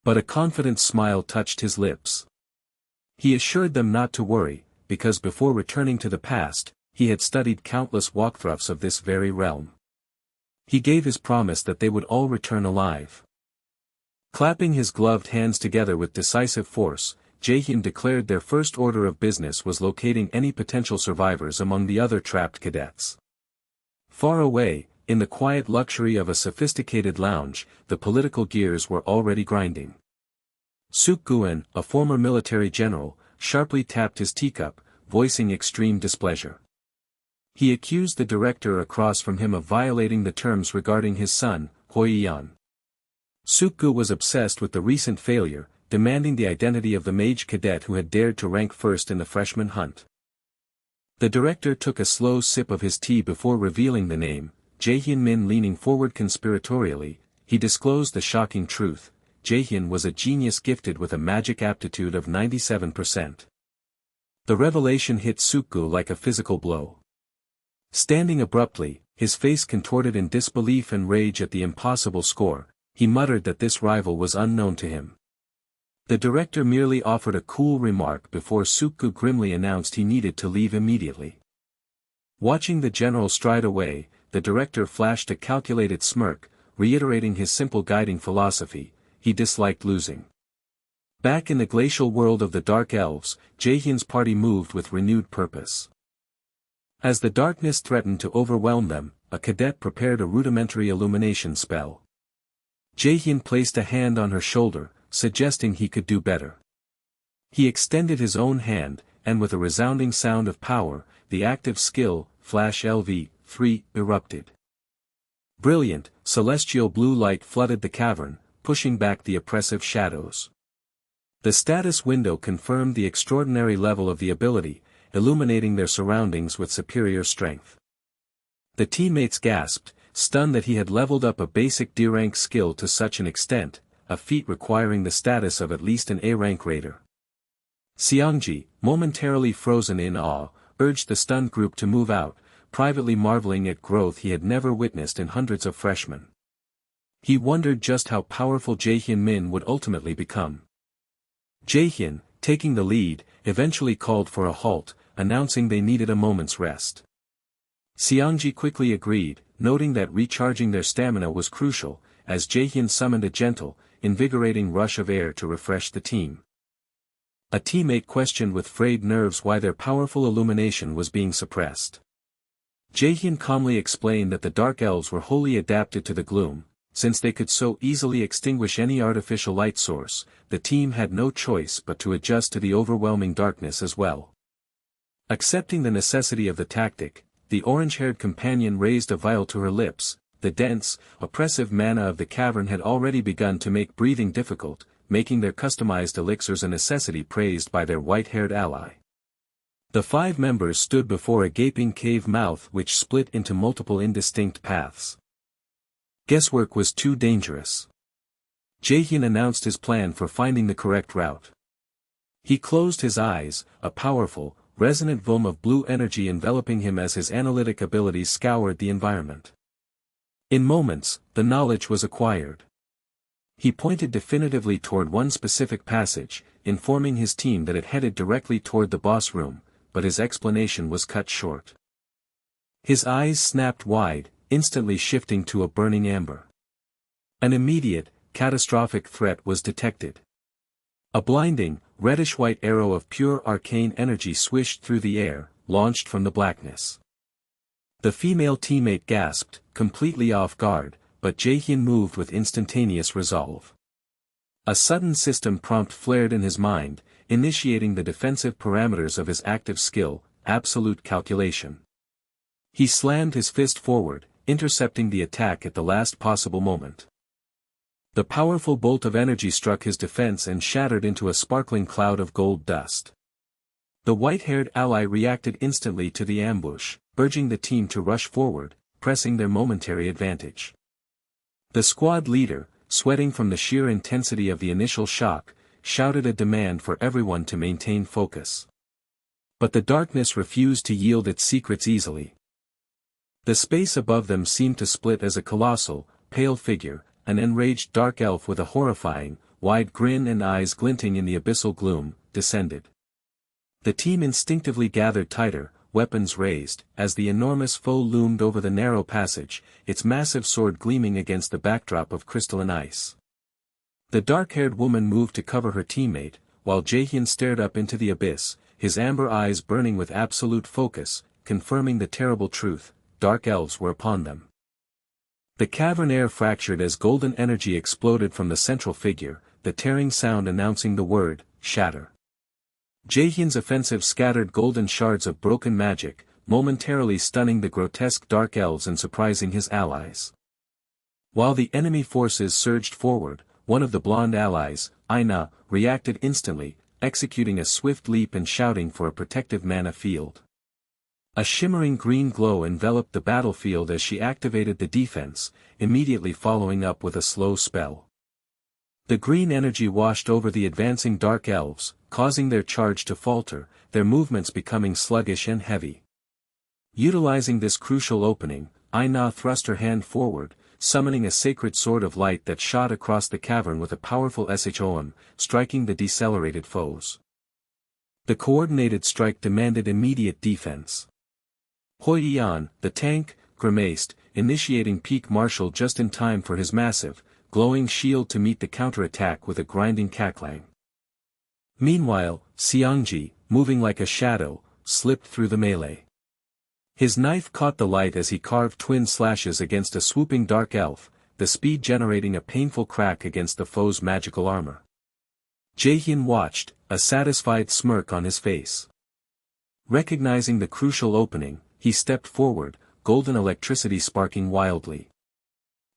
But a confident smile touched his lips. He assured them not to worry, because before returning to the past, he had studied countless walkthroughs of this very realm. He gave his promise that they would all return alive. Clapping his gloved hands together with decisive force, Jaehyun declared their first order of business was locating any potential survivors among the other trapped cadets. Far away, in the quiet luxury of a sophisticated lounge, the political gears were already grinding. Suk-guan, a former military general, sharply tapped his teacup, voicing extreme displeasure. He accused the director across from him of violating the terms regarding his son, Hoi-yan. Suk-gu was obsessed with the recent failure, demanding the identity of the mage cadet who had dared to rank first in the freshman hunt. The director took a slow sip of his tea before revealing the name. Jaehyun Min leaning forward conspiratorially, he disclosed the shocking truth. Jaehyun was a genius gifted with a magic aptitude of 97%. The revelation hit Suk-gu like a physical blow. Standing abruptly, his face contorted in disbelief and rage at the impossible score, he muttered that this rival was unknown to him. The director merely offered a cool remark before Suk-gu grimly announced he needed to leave immediately. Watching the general stride away, the director flashed a calculated smirk, reiterating his simple guiding philosophy: he disliked losing. Back in the glacial world of the Dark Elves, Jaehyun's party moved with renewed purpose. As the darkness threatened to overwhelm them, a cadet prepared a rudimentary illumination spell. Jaehyun placed a hand on her shoulder, suggesting he could do better. He extended his own hand, and with a resounding sound of power, the active skill, Flash LV-3, erupted. Brilliant, celestial blue light flooded the cavern, pushing back the oppressive shadows. The status window confirmed the extraordinary level of the ability, illuminating their surroundings with superior strength. The teammates gasped, stunned that he had leveled up a basic D-rank skill to such an extent, a feat requiring the status of at least an A-rank raider. Xiangji, momentarily frozen in awe, urged the stunned group to move out, privately marveling at growth he had never witnessed in hundreds of freshmen. He wondered just how powerful Jaehyun Min would ultimately become. Jaehyun, taking the lead, eventually called for a halt, announcing they needed a moment's rest. Xiangji quickly agreed, noting that recharging their stamina was crucial, as Jaehyun summoned a gentle, invigorating rush of air to refresh the team. A teammate questioned with frayed nerves why their powerful illumination was being suppressed. Jaehyun calmly explained that the Dark Elves were wholly adapted to the gloom. Since they could so easily extinguish any artificial light source, the team had no choice but to adjust to the overwhelming darkness as well. Accepting the necessity of the tactic, the orange-haired companion raised a vial to her lips. The dense, oppressive mana of the cavern had already begun to make breathing difficult, making their customized elixirs a necessity praised by their white-haired ally. The 5 members stood before a gaping cave mouth which split into multiple indistinct paths. Guesswork was too dangerous. Jaehyun announced his plan for finding the correct route. He closed his eyes, a powerful, resonant volume of blue energy enveloping him as his analytic abilities scoured the environment. In moments, the knowledge was acquired. He pointed definitively toward one specific passage, informing his team that it headed directly toward the boss room, but his explanation was cut short. His eyes snapped wide, instantly shifting to a burning amber. An immediate, catastrophic threat was detected. A blinding, reddish-white arrow of pure arcane energy swished through the air, launched from the blackness. The female teammate gasped, completely off guard, but Jaehyun moved with instantaneous resolve. A sudden system prompt flared in his mind, initiating the defensive parameters of his active skill, absolute calculation. He slammed his fist forward, intercepting the attack at the last possible moment. The powerful bolt of energy struck his defense and shattered into a sparkling cloud of gold dust. The white-haired ally reacted instantly to the ambush, urging the team to rush forward, pressing their momentary advantage. The squad leader, sweating from the sheer intensity of the initial shock, shouted a demand for everyone to maintain focus. But the darkness refused to yield its secrets easily. The space above them seemed to split as a colossal, pale figure, an enraged dark elf with a horrifying, wide grin and eyes glinting in the abyssal gloom, descended. The team instinctively gathered tighter, weapons raised, as the enormous foe loomed over the narrow passage, its massive sword gleaming against the backdrop of crystalline ice. The dark-haired woman moved to cover her teammate, while Jaehyun stared up into the abyss, his amber eyes burning with absolute focus, confirming the terrible truth: dark elves were upon them. The cavern air fractured as golden energy exploded from the central figure, the tearing sound announcing the word, shatter. Jaehyun's offensive scattered golden shards of broken magic, momentarily stunning the grotesque dark elves and surprising his allies. While the enemy forces surged forward, one of the blonde allies, Aina, reacted instantly, executing a swift leap and shouting for a protective mana field. A shimmering green glow enveloped the battlefield as she activated the defense, immediately following up with a slow spell. The green energy washed over the advancing dark elves, causing their charge to falter, their movements becoming sluggish and heavy. Utilizing this crucial opening, Aina thrust her hand forward, summoning a sacred sword of light that shot across the cavern with a powerful shom, striking the decelerated foes. The coordinated strike demanded immediate defense. Hoi-Yan, the tank, grimaced, initiating peak martial just in time for his massive, glowing shield to meet the counterattack with a grinding cackling. Meanwhile, Seongji, moving like a shadow, slipped through the melee. His knife caught the light as he carved twin slashes against a swooping dark elf, the speed generating a painful crack against the foe's magical armor. Jaehyun watched, a satisfied smirk on his face. Recognizing the crucial opening, he stepped forward, golden electricity sparking wildly.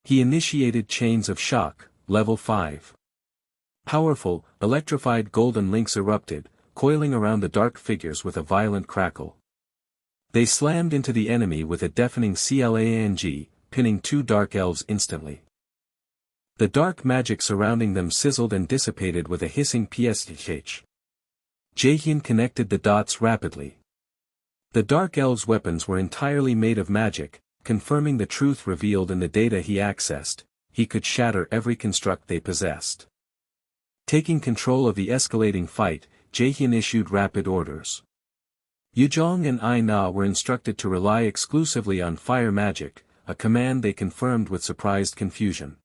He initiated Chains of Shock, level 5. Powerful, electrified golden links erupted, coiling around the dark figures with a violent crackle. They slammed into the enemy with a deafening clang, pinning two dark elves instantly. The dark magic surrounding them sizzled and dissipated with a hissing psh. Jaehyun connected the dots rapidly. The dark elves' weapons were entirely made of magic, confirming the truth revealed in the data he accessed: he could shatter every construct they possessed. Taking control of the escalating fight, Jaehyun issued rapid orders. Yujong and Aina were instructed to rely exclusively on fire magic, a command they confirmed with surprised confusion.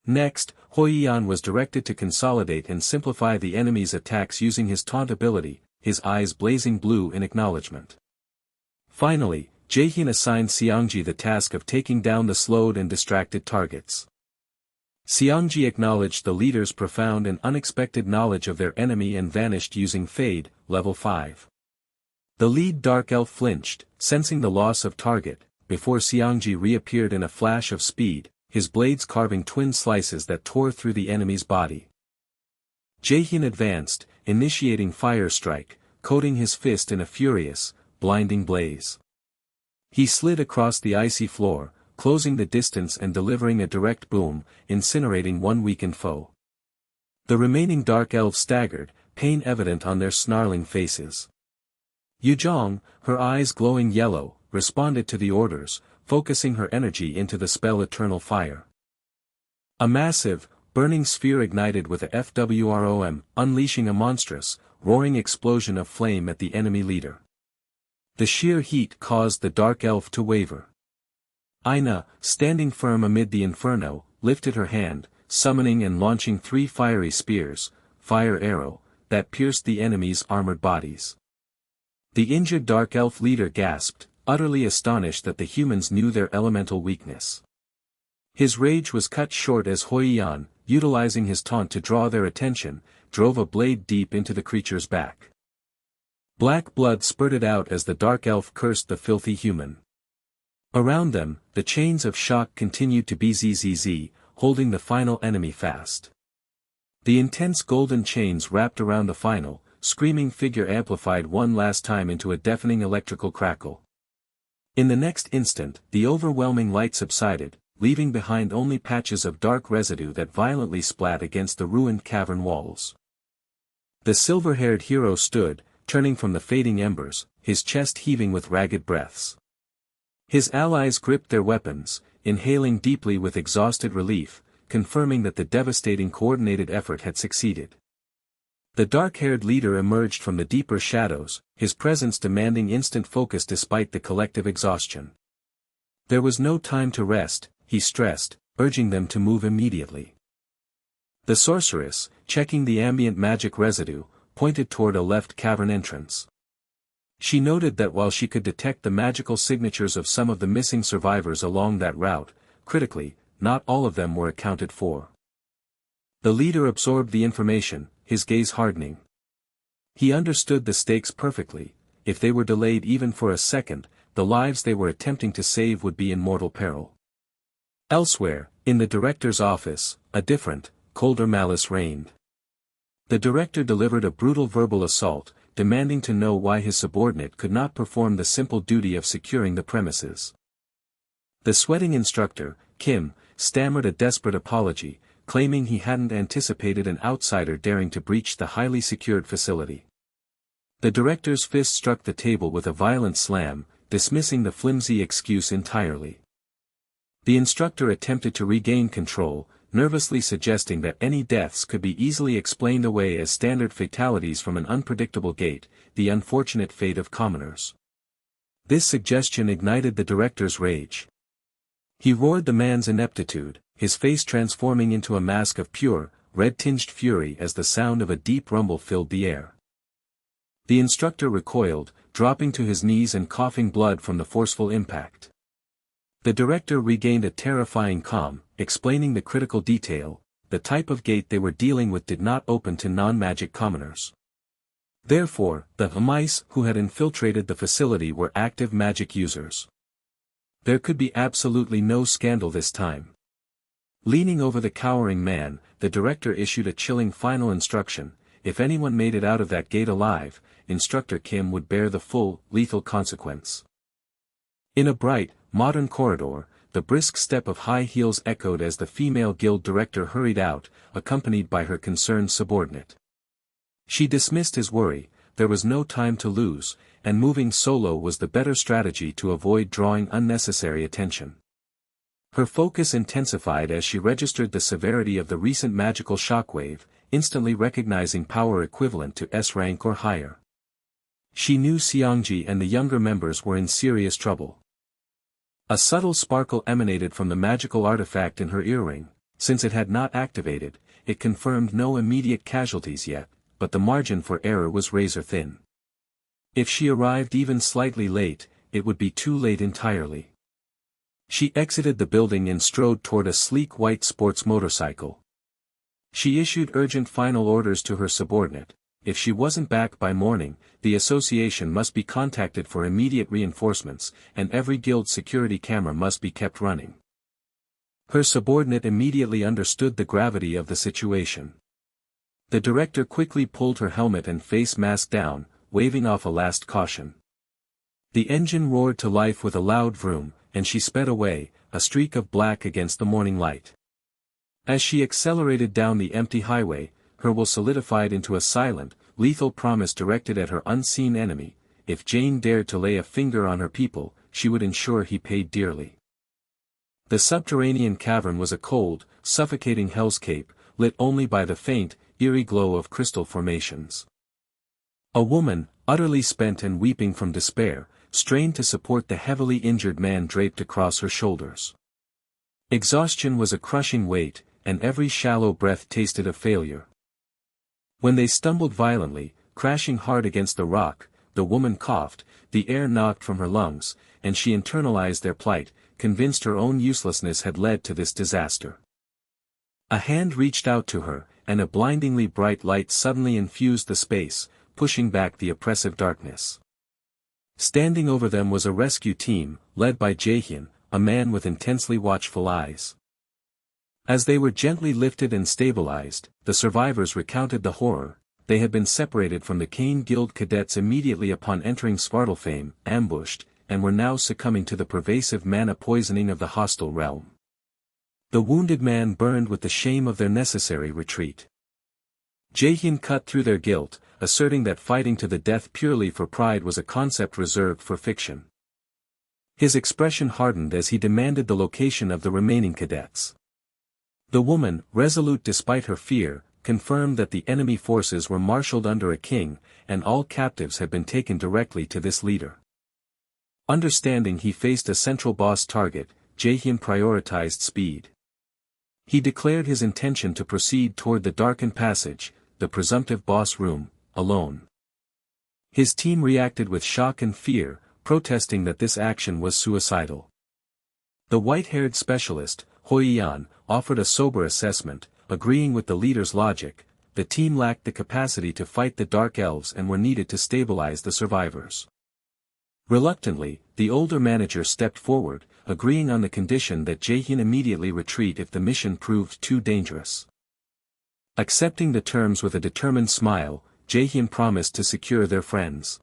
Next, Hoi-Yan was directed to consolidate and simplify the enemy's attacks using his taunt ability, his eyes blazing blue in acknowledgement. Finally, Jaehyun assigned Seongji the task of taking down the slowed and distracted targets. Seongji acknowledged the leader's profound and unexpected knowledge of their enemy and vanished using Fade, level 5. The lead dark elf flinched, sensing the loss of target, before Seongji reappeared in a flash of speed, his blades carving twin slices that tore through the enemy's body. Jaehyun advanced, initiating Fire Strike, coating his fist in a furious, blinding blaze. He slid across the icy floor, closing the distance and delivering a direct boom, incinerating one weakened foe. The remaining dark elves staggered, pain evident on their snarling faces. Yujong, her eyes glowing yellow, responded to the orders, focusing her energy into the spell Eternal Fire. A massive, burning sphere ignited with a FWROM, unleashing a monstrous, roaring explosion of flame at the enemy leader. The sheer heat caused the dark elf to waver. Aina, standing firm amid the inferno, lifted her hand, summoning and launching 3 fiery spears, fire arrow, that pierced the enemy's armored bodies. The injured dark elf leader gasped, utterly astonished that the humans knew their elemental weakness. His rage was cut short as Hoi-Yan, utilizing his taunt to draw their attention, drove a blade deep into the creature's back. Black blood spurted out as the dark elf cursed the filthy human. Around them, the chains of shock continued to bzzz, holding the final enemy fast. The intense golden chains wrapped around the final, screaming figure amplified one last time into a deafening electrical crackle. In the next instant, the overwhelming light subsided, leaving behind only patches of dark residue that violently splat against the ruined cavern walls. The silver-haired hero stood, turning from the fading embers, his chest heaving with ragged breaths. His allies gripped their weapons, inhaling deeply with exhausted relief, confirming that the devastating coordinated effort had succeeded. The dark-haired leader emerged from the deeper shadows, his presence demanding instant focus despite the collective exhaustion. There was no time to rest, he stressed, urging them to move immediately. The sorceress, checking the ambient magic residue, pointed toward a left cavern entrance. She noted that while she could detect the magical signatures of some of the missing survivors along that route, critically, not all of them were accounted for. The leader absorbed the information, his gaze hardening. He understood the stakes perfectly. If they were delayed even for a second, the lives they were attempting to save would be in mortal peril. Elsewhere, in the director's office, a different, colder malice reigned. The director delivered a brutal verbal assault, demanding to know why his subordinate could not perform the simple duty of securing the premises. The sweating instructor, Kim, stammered a desperate apology, claiming he hadn't anticipated an outsider daring to breach the highly secured facility. The director's fist struck the table with a violent slam, dismissing the flimsy excuse entirely. The instructor attempted to regain control, nervously suggesting that any deaths could be easily explained away as standard fatalities from an unpredictable gate, the unfortunate fate of commoners. This suggestion ignited the director's rage. He roared the man's ineptitude, his face transforming into a mask of pure, red-tinged fury as the sound of a deep rumble filled the air. The instructor recoiled, dropping to his knees and coughing blood from the forceful impact. The director regained a terrifying calm, explaining the critical detail: the type of gate they were dealing with did not open to non-magic commoners. Therefore, the mice who had infiltrated the facility were active magic users. There could be absolutely no scandal this time. Leaning over the cowering man, the director issued a chilling final instruction: if anyone made it out of that gate alive, Instructor Kim would bear the full, lethal consequence. In a bright, modern corridor, the brisk step of high heels echoed as the female guild director hurried out, accompanied by her concerned subordinate. She dismissed his worry, there was no time to lose, and moving solo was the better strategy to avoid drawing unnecessary attention. Her focus intensified as she registered the severity of the recent magical shockwave, instantly recognizing power equivalent to S rank or higher. She knew Seongji and the younger members were in serious trouble. A subtle sparkle emanated from the magical artifact in her earring. Since it had not activated, it confirmed no immediate casualties yet, but the margin for error was razor-thin. If she arrived even slightly late, it would be too late entirely. She exited the building and strode toward a sleek white sports motorcycle. She issued urgent final orders to her subordinate: if she wasn't back by morning, the association must be contacted for immediate reinforcements, and every guild security camera must be kept running. Her subordinate immediately understood the gravity of the situation. The director quickly pulled her helmet and face mask down, waving off a last caution. The engine roared to life with a loud vroom, and she sped away, a streak of black against the morning light. As she accelerated down the empty highway, her will solidified into a silent, lethal promise directed at her unseen enemy: if Jane dared to lay a finger on her people, she would ensure he paid dearly. The subterranean cavern was a cold, suffocating hellscape, lit only by the faint, eerie glow of crystal formations. A woman, utterly spent and weeping from despair, strained to support the heavily injured man draped across her shoulders. Exhaustion was a crushing weight, and every shallow breath tasted of failure. When they stumbled violently, crashing hard against the rock, the woman coughed, the air knocked from her lungs, and she internalized their plight, convinced her own uselessness had led to this disaster. A hand reached out to her, and a blindingly bright light suddenly infused the space, pushing back the oppressive darkness. Standing over them was a rescue team, led by Jaehyun, a man with intensely watchful eyes. As they were gently lifted and stabilized, the survivors recounted the horror. They had been separated from the Kane Guild cadets immediately upon entering Svartalfheim, ambushed, and were now succumbing to the pervasive mana poisoning of the hostile realm. The wounded man burned with the shame of their necessary retreat. Jaehyun cut through their guilt, asserting that fighting to the death purely for pride was a concept reserved for fiction. His expression hardened as he demanded the location of the remaining cadets. The woman, resolute despite her fear, confirmed that the enemy forces were marshaled under a king, and all captives had been taken directly to this leader. Understanding he faced a central boss target, Jaehyun prioritized speed. He declared his intention to proceed toward the darkened passage, the presumptive boss room, alone. His team reacted with shock and fear, protesting that this action was suicidal. The white-haired specialist, Hoiyan, offered a sober assessment, agreeing with the leader's logic. The team lacked the capacity to fight the Dark Elves and were needed to stabilize the survivors. Reluctantly, the older manager stepped forward, agreeing on the condition that Jaehyun immediately retreat if the mission proved too dangerous. Accepting the terms with a determined smile, Jaehyun promised to secure their friends.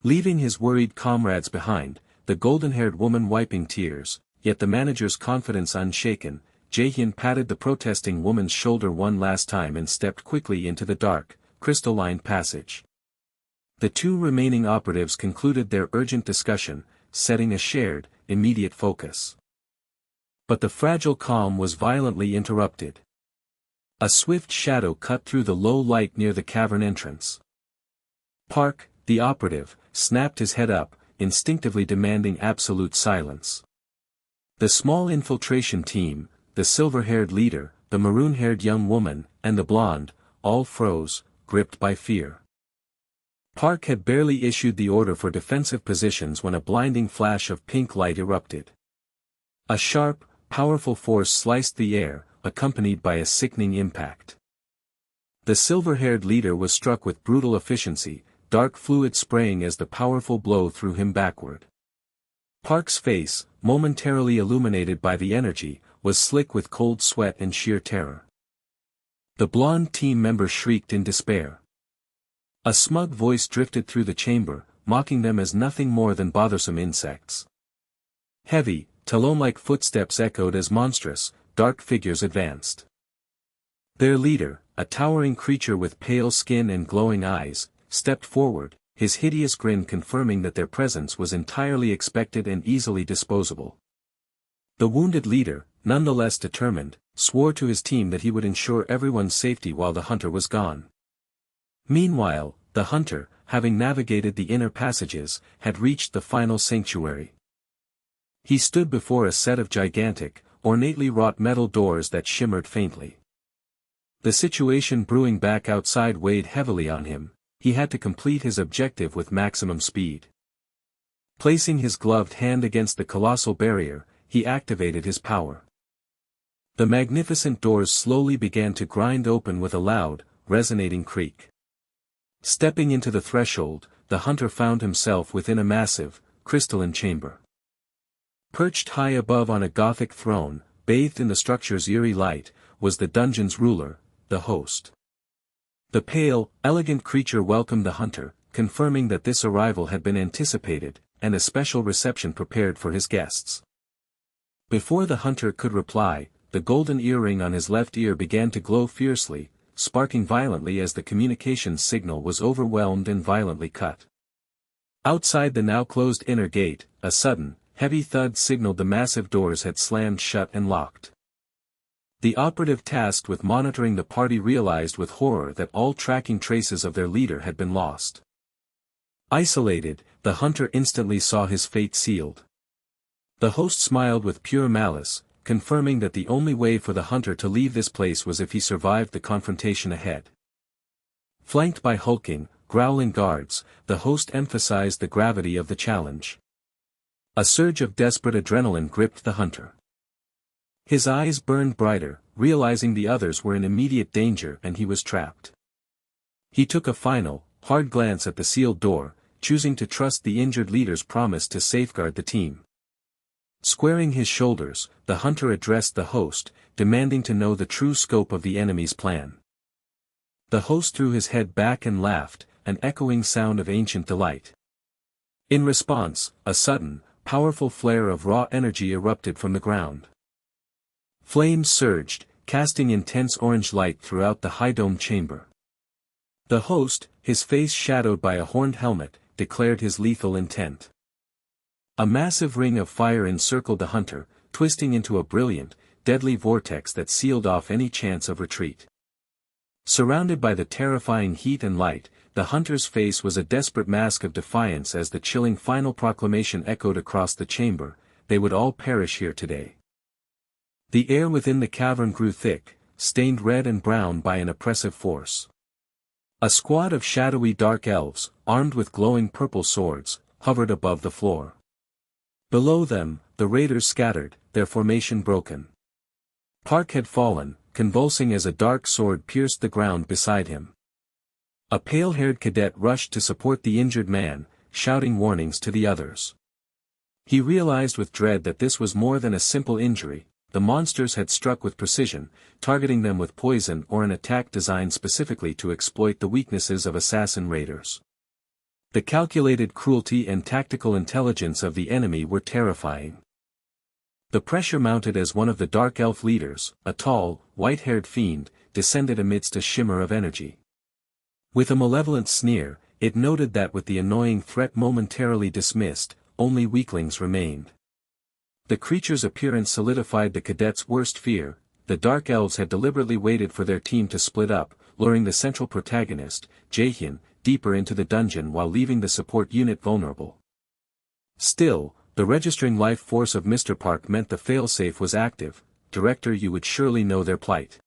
Leaving his worried comrades behind, the golden-haired woman wiping tears, yet the manager's confidence unshaken, Jaehyun patted the protesting woman's shoulder one last time and stepped quickly into the dark, crystalline passage. The two remaining operatives concluded their urgent discussion, setting a shared, immediate focus. But the fragile calm was violently interrupted. A swift shadow cut through the low light near the cavern entrance. Park, the operative, snapped his head up, instinctively demanding absolute silence. The small infiltration team, the silver-haired leader, the maroon-haired young woman, and the blonde, all froze, gripped by fear. Park had barely issued the order for defensive positions when a blinding flash of pink light erupted. A sharp, powerful force sliced the air, accompanied by a sickening impact. The silver-haired leader was struck with brutal efficiency, dark fluid spraying as the powerful blow threw him backward. Park's face, momentarily illuminated by the energy, was slick with cold sweat and sheer terror. The blonde team member shrieked in despair. A smug voice drifted through the chamber, mocking them as nothing more than bothersome insects. Heavy, talon-like footsteps echoed as monstrous, dark figures advanced. Their leader, a towering creature with pale skin and glowing eyes, stepped forward, his hideous grin confirming that their presence was entirely expected and easily disposable. The wounded leader, nonetheless determined, swore to his team that he would ensure everyone's safety while the hunter was gone. Meanwhile, the hunter, having navigated the inner passages, had reached the final sanctuary. He stood before a set of gigantic, ornately wrought metal doors that shimmered faintly. The situation brewing back outside weighed heavily on him. He had to complete his objective with maximum speed. Placing his gloved hand against the colossal barrier, he activated his power. The magnificent doors slowly began to grind open with a loud, resonating creak. Stepping into the threshold, the hunter found himself within a massive, crystalline chamber. Perched high above on a Gothic throne, bathed in the structure's eerie light, was the dungeon's ruler, the host. The pale, elegant creature welcomed the hunter, confirming that this arrival had been anticipated, and a special reception prepared for his guests. Before the hunter could reply, the golden earring on his left ear began to glow fiercely, sparking violently as the communications signal was overwhelmed and violently cut. Outside the now closed inner gate, a sudden, heavy thud signaled the massive doors had slammed shut and locked. The operative tasked with monitoring the party realized with horror that all tracking traces of their leader had been lost. Isolated, the hunter instantly saw his fate sealed. The host smiled with pure malice, confirming that the only way for the hunter to leave this place was if he survived the confrontation ahead. Flanked by hulking, growling guards, the host emphasized the gravity of the challenge. A surge of desperate adrenaline gripped the hunter. His eyes burned brighter, realizing the others were in immediate danger and he was trapped. He took a final, hard glance at the sealed door, choosing to trust the injured leader's promise to safeguard the team. Squaring his shoulders, the hunter addressed the host, demanding to know the true scope of the enemy's plan. The host threw his head back and laughed, an echoing sound of ancient delight. In response, a sudden, powerful flare of raw energy erupted from the ground. Flames surged, casting intense orange light throughout the high-domed chamber. The host, his face shadowed by a horned helmet, declared his lethal intent. A massive ring of fire encircled the hunter, twisting into a brilliant, deadly vortex that sealed off any chance of retreat. Surrounded by the terrifying heat and light, the hunter's face was a desperate mask of defiance as the chilling final proclamation echoed across the chamber: they would all perish here today. The air within the cavern grew thick, stained red and brown by an oppressive force. A squad of shadowy dark elves, armed with glowing purple swords, hovered above the floor. Below them, the raiders scattered, their formation broken. Park had fallen, convulsing as a dark sword pierced the ground beside him. A pale-haired cadet rushed to support the injured man, shouting warnings to the others. He realized with dread that this was more than a simple injury. The monsters had struck with precision, targeting them with poison or an attack designed specifically to exploit the weaknesses of assassin raiders. The calculated cruelty and tactical intelligence of the enemy were terrifying. The pressure mounted as one of the dark elf leaders, a tall, white-haired fiend, descended amidst a shimmer of energy. With a malevolent sneer, it noted that with the annoying threat momentarily dismissed, only weaklings remained. The creature's appearance solidified the cadet's worst fear. The dark elves had deliberately waited for their team to split up, luring the central protagonist, Jaehyun, deeper into the dungeon while leaving the support unit vulnerable. Still, the registering life force of Mr. Park meant the failsafe was active. Director, you would surely know their plight.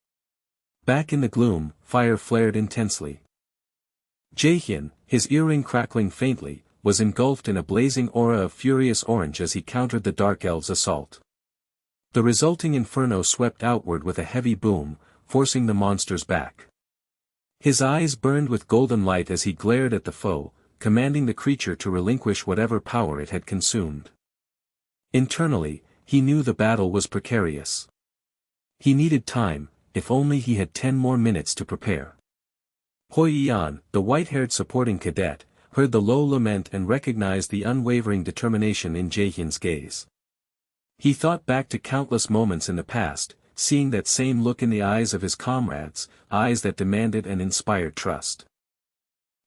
Back in the gloom, fire flared intensely. Jaehyun, his earring crackling faintly, was engulfed in a blazing aura of furious orange as he countered the dark elves' assault. The resulting inferno swept outward with a heavy boom, forcing the monsters back. His eyes burned with golden light as he glared at the foe, commanding the creature to relinquish whatever power it had consumed. Internally, he knew the battle was precarious. He needed time, if only he had 10 more minutes to prepare. Hoi-Yan, the white-haired supporting cadet, heard the low lament and recognized the unwavering determination in Jaehyun's gaze. He thought back to countless moments in the past, seeing that same look in the eyes of his comrades, eyes that demanded and inspired trust.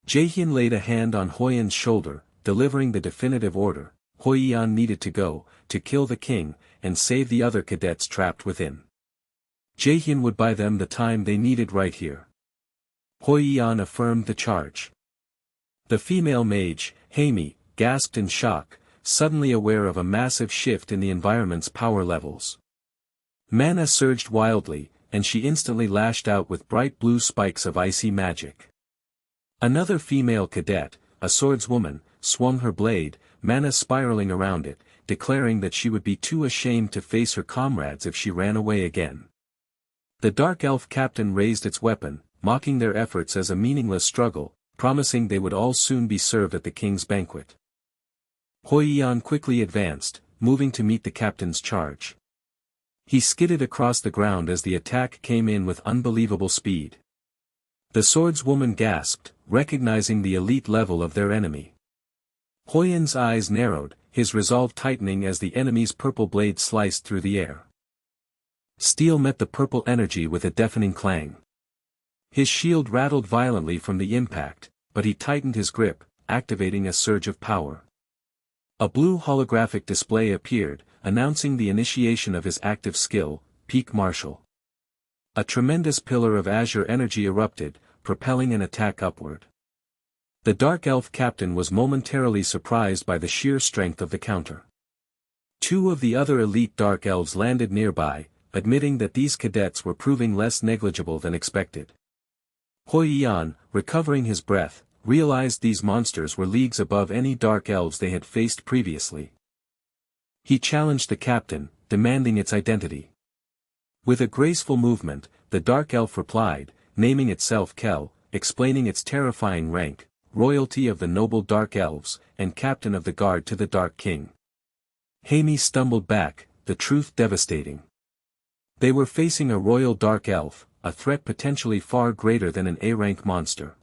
Jaehyun laid a hand on Hoi-Yan's shoulder, delivering the definitive order. Hoi-Yan needed to go, to kill the king, and save the other cadets trapped within. Jaehyun would buy them the time they needed right here. Hoi-Yan affirmed the charge. The female mage, Haimi, gasped in shock, suddenly aware of a massive shift in the environment's power levels. Mana surged wildly, and she instantly lashed out with bright blue spikes of icy magic. Another female cadet, a swordswoman, swung her blade, mana spiraling around it, declaring that she would be too ashamed to face her comrades if she ran away again. The dark elf captain raised its weapon, mocking their efforts as a meaningless struggle, promising they would all soon be served at the king's banquet. Hoi-Yan quickly advanced, moving to meet the captain's charge. He skidded across the ground as the attack came in with unbelievable speed. The swordswoman gasped, recognizing the elite level of their enemy. Hoi-Yan's eyes narrowed, his resolve tightening as the enemy's purple blade sliced through the air. Steel met the purple energy with a deafening clang. His shield rattled violently from the impact, but he tightened his grip, activating a surge of power. A blue holographic display appeared, announcing the initiation of his active skill, Peak Martial. A tremendous pillar of azure energy erupted, propelling an attack upward. The dark elf captain was momentarily surprised by the sheer strength of the counter. Two of the other elite dark elves landed nearby, admitting that these cadets were proving less negligible than expected. Hoi-Yan, recovering his breath, realized these monsters were leagues above any dark elves they had faced previously. He challenged the captain, demanding its identity. With a graceful movement, the dark elf replied, naming itself Kel, explaining its terrifying rank, royalty of the noble Dark Elves, and captain of the guard to the Dark King. Jaime stumbled back, the truth devastating. They were facing a royal Dark Elf, a threat potentially far greater than an A-rank monster.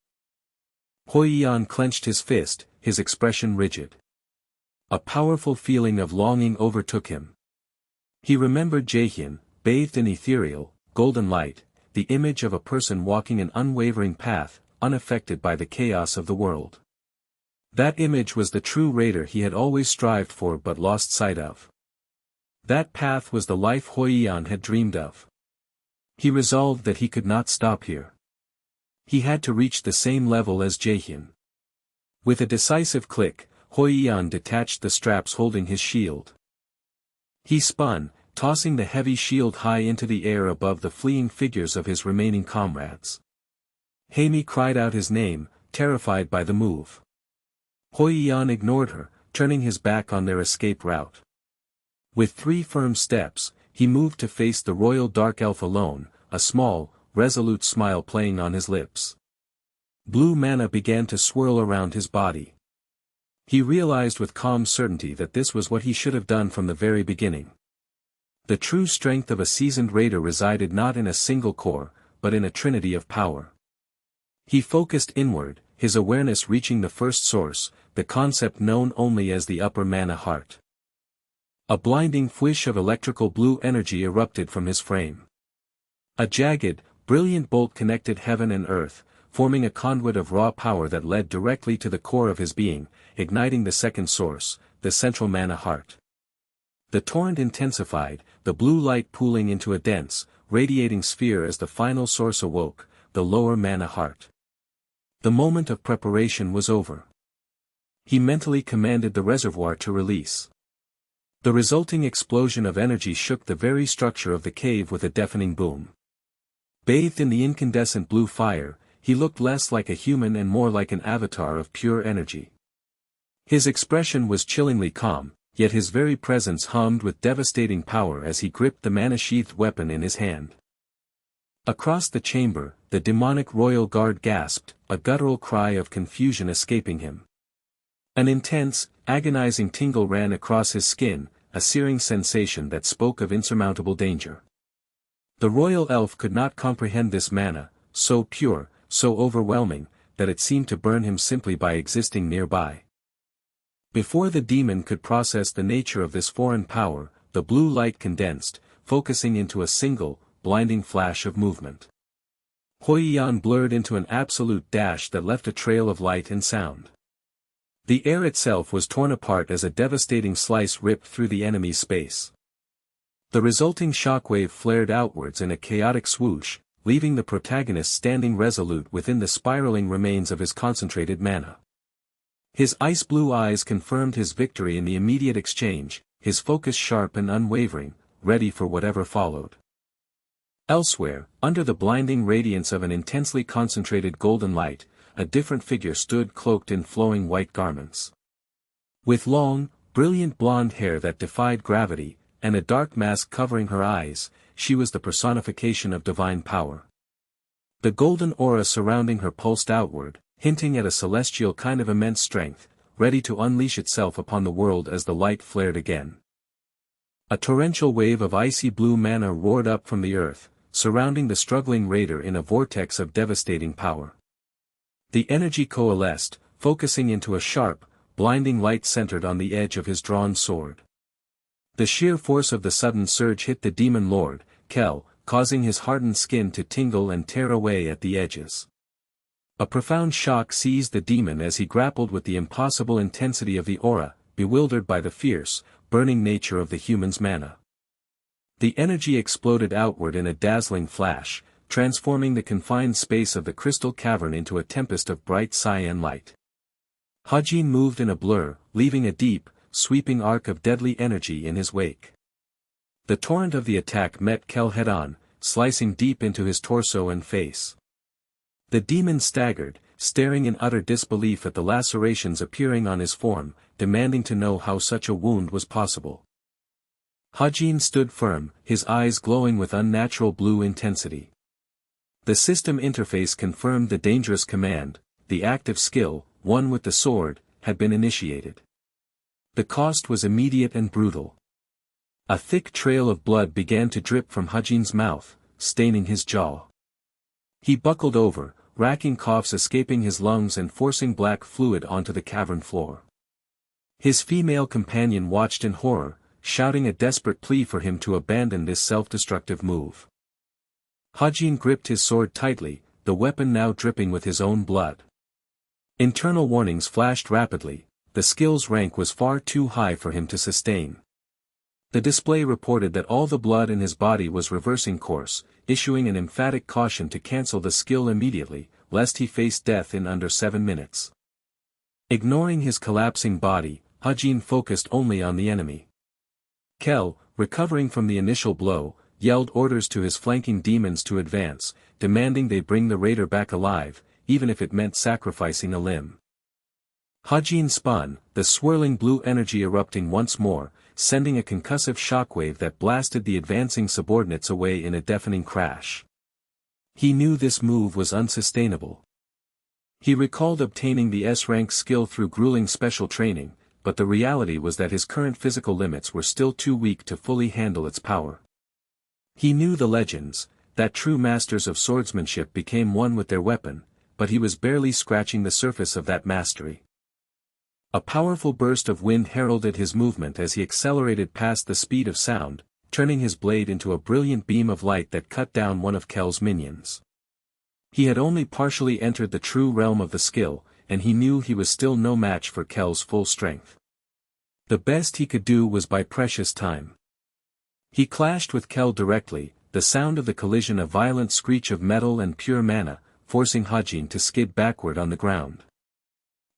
Huiyan clenched his fist, his expression rigid. A powerful feeling of longing overtook him. He remembered Jaehyun, bathed in ethereal, golden light, the image of a person walking an unwavering path, unaffected by the chaos of the world. That image was the true raider he had always strived for but lost sight of. That path was the life Huiyan had dreamed of. He resolved that he could not stop here. He had to reach the same level as Jaehyun. With a decisive click, Huiyan detached the straps holding his shield. He spun, tossing the heavy shield high into the air above the fleeing figures of his remaining comrades. Jaime cried out his name, terrified by the move. Huiyan ignored her, turning his back on their escape route. With 3 firm steps, he moved to face the royal Dark Elf alone, a small, resolute smile playing on his lips. Blue mana began to swirl around his body. He realized with calm certainty that this was what he should have done from the very beginning. The true strength of a seasoned raider resided not in a single core, but in a trinity of power. He focused inward, his awareness reaching the first source, the concept known only as the upper mana heart. A blinding fwish of electrical blue energy erupted from his frame. A jagged, brilliant bolt connected heaven and earth, forming a conduit of raw power that led directly to the core of his being, igniting the second source, the central mana heart. The torrent intensified, the blue light pooling into a dense, radiating sphere as the final source awoke, the lower mana heart. The moment of preparation was over. He mentally commanded the reservoir to release. The resulting explosion of energy shook the very structure of the cave with a deafening boom. Bathed in the incandescent blue fire, he looked less like a human and more like an avatar of pure energy. His expression was chillingly calm, yet his very presence hummed with devastating power as he gripped the mana-sheathed weapon in his hand. Across the chamber, the demonic royal guard gasped, a guttural cry of confusion escaping him. An intense, agonizing tingle ran across his skin, a searing sensation that spoke of insurmountable danger. The royal elf could not comprehend this mana, so pure, so overwhelming, that it seemed to burn him simply by existing nearby. Before the demon could process the nature of this foreign power, the blue light condensed, focusing into a single, blinding flash of movement. Huiyan blurred into an absolute dash that left a trail of light and sound. The air itself was torn apart as a devastating slice ripped through the enemy's space. The resulting shockwave flared outwards in a chaotic swoosh, leaving the protagonist standing resolute within the spiraling remains of his concentrated mana. His ice-blue eyes confirmed his victory in the immediate exchange, his focus sharp and unwavering, ready for whatever followed. Elsewhere, under the blinding radiance of an intensely concentrated golden light, a different figure stood cloaked in flowing white garments. With long, brilliant blonde hair that defied gravity, and a dark mask covering her eyes, she was the personification of divine power. The golden aura surrounding her pulsed outward, hinting at a celestial kind of immense strength, ready to unleash itself upon the world as the light flared again. A torrential wave of icy blue mana roared up from the earth, surrounding the struggling raider in a vortex of devastating power. The energy coalesced, focusing into a sharp, blinding light centered on the edge of his drawn sword. The sheer force of the sudden surge hit the demon lord, Kel, causing his hardened skin to tingle and tear away at the edges. A profound shock seized the demon as he grappled with the impossible intensity of the aura, bewildered by the fierce, burning nature of the human's mana. The energy exploded outward in a dazzling flash, transforming the confined space of the crystal cavern into a tempest of bright cyan light. Hajin moved in a blur, leaving a deep, sweeping arc of deadly energy in his wake. The torrent of the attack met Kel head-on, slicing deep into his torso and face. The demon staggered, staring in utter disbelief at the lacerations appearing on his form, demanding to know how such a wound was possible. Hajin stood firm, his eyes glowing with unnatural blue intensity. The system interface confirmed the dangerous command, the active skill, one with the sword, had been initiated. The cost was immediate and brutal. A thick trail of blood began to drip from Hajin's mouth, staining his jaw. He buckled over, racking coughs escaping his lungs and forcing black fluid onto the cavern floor. His female companion watched in horror, shouting a desperate plea for him to abandon this self-destructive move. Hajin gripped his sword tightly, the weapon now dripping with his own blood. Internal warnings flashed rapidly, the skill's rank was far too high for him to sustain. The display reported that all the blood in his body was reversing course, issuing an emphatic caution to cancel the skill immediately, lest he face death in under 7 minutes. Ignoring his collapsing body, Hajin focused only on the enemy. Kel, recovering from the initial blow, yelled orders to his flanking demons to advance, demanding they bring the raider back alive, even if it meant sacrificing a limb. Hajin spun, the swirling blue energy erupting once more, sending a concussive shockwave that blasted the advancing subordinates away in a deafening crash. He knew this move was unsustainable. He recalled obtaining the S-rank skill through grueling special training, but the reality was that his current physical limits were still too weak to fully handle its power. He knew the legends, that true masters of swordsmanship became one with their weapon, but he was barely scratching the surface of that mastery. A powerful burst of wind heralded his movement as he accelerated past the speed of sound, turning his blade into a brilliant beam of light that cut down one of Kel's minions. He had only partially entered the true realm of the skill, and he knew he was still no match for Kel's full strength. The best he could do was buy precious time. He clashed with Kel directly, the sound of the collision a violent screech of metal and pure mana, forcing Hajin to skid backward on the ground.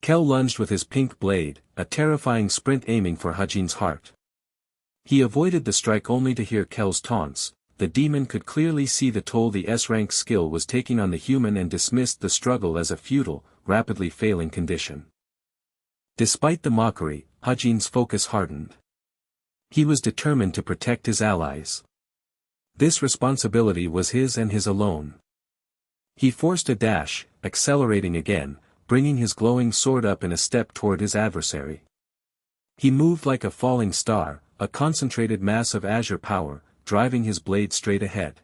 Kel lunged with his pink blade, a terrifying sprint aiming for Hajin's heart. He avoided the strike only to hear Kel's taunts. The demon could clearly see the toll the S-rank skill was taking on the human and dismissed the struggle as a futile, rapidly failing condition. Despite the mockery, Hajin's focus hardened. He was determined to protect his allies. This responsibility was his and his alone. He forced a dash, accelerating again, bringing his glowing sword up in a step toward his adversary. He moved like a falling star, a concentrated mass of azure power, driving his blade straight ahead.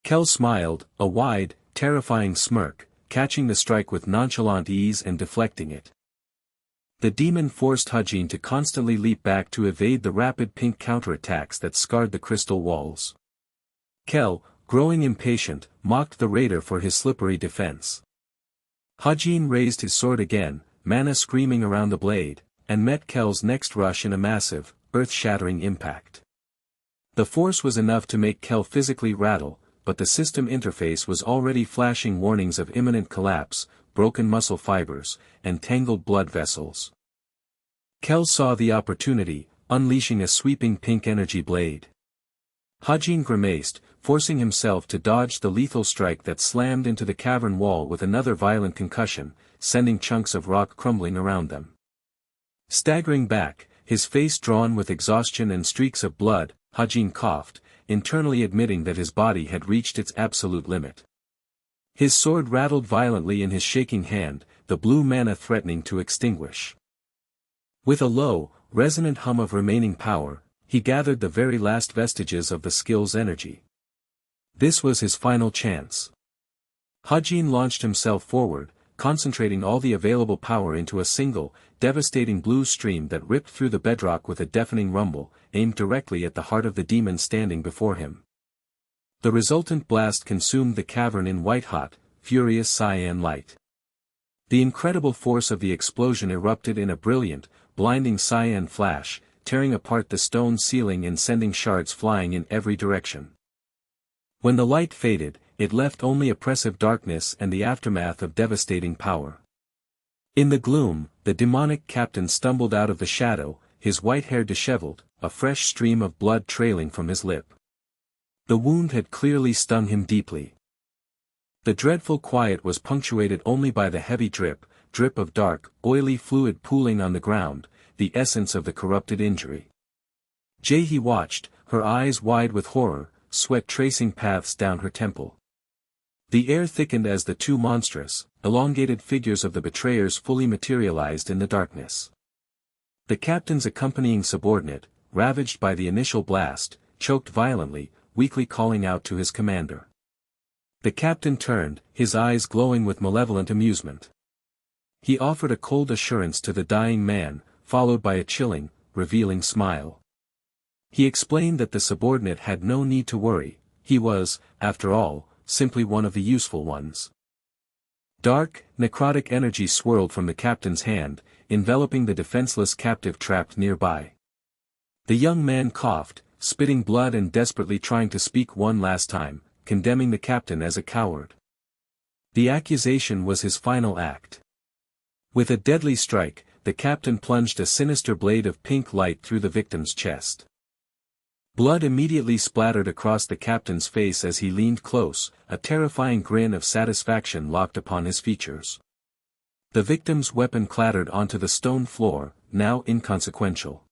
Kel smiled, a wide, terrifying smirk, catching the strike with nonchalant ease and deflecting it. The demon forced Hajin to constantly leap back to evade the rapid pink counterattacks that scarred the crystal walls. Kel, growing impatient, mocked the raider for his slippery defense. Hajin raised his sword again, mana screaming around the blade, and met Kel's next rush in a massive, earth-shattering impact. The force was enough to make Kel physically rattle, but the system interface was already flashing warnings of imminent collapse, broken muscle fibers, and tangled blood vessels. Kel saw the opportunity, unleashing a sweeping pink energy blade. Hajin grimaced, forcing himself to dodge the lethal strike that slammed into the cavern wall with another violent concussion, sending chunks of rock crumbling around them. Staggering back, his face drawn with exhaustion and streaks of blood, Hajin coughed, internally admitting that his body had reached its absolute limit. His sword rattled violently in his shaking hand, the blue mana threatening to extinguish. With a low, resonant hum of remaining power, he gathered the very last vestiges of the skill's energy. This was his final chance. Hajin launched himself forward, concentrating all the available power into a single, devastating blue stream that ripped through the bedrock with a deafening rumble, aimed directly at the heart of the demon standing before him. The resultant blast consumed the cavern in white-hot, furious cyan light. The incredible force of the explosion erupted in a brilliant, blinding cyan flash, tearing apart the stone ceiling and sending shards flying in every direction. When the light faded, it left only oppressive darkness and the aftermath of devastating power. In the gloom, the demonic captain stumbled out of the shadow, his white hair disheveled, a fresh stream of blood trailing from his lip. The wound had clearly stung him deeply. The dreadful quiet was punctuated only by the heavy drip of dark, oily fluid pooling on the ground, the essence of the corrupted injury. Jaehi watched, her eyes wide with horror, sweat tracing paths down her temple. The air thickened as the two monstrous, elongated figures of the betrayers fully materialized in the darkness. The captain's accompanying subordinate, ravaged by the initial blast, choked violently, weakly calling out to his commander. The captain turned, his eyes glowing with malevolent amusement. He offered a cold assurance to the dying man, followed by a chilling, revealing smile. He explained that the subordinate had no need to worry, he was, after all, simply one of the useful ones. Dark, necrotic energy swirled from the captain's hand, enveloping the defenseless captive trapped nearby. The young man coughed, spitting blood and desperately trying to speak one last time, condemning the captain as a coward. The accusation was his final act. With a deadly strike, the captain plunged a sinister blade of pink light through the victim's chest. Blood immediately splattered across the captain's face as he leaned close, a terrifying grin of satisfaction locked upon his features. The victim's weapon clattered onto the stone floor, now inconsequential.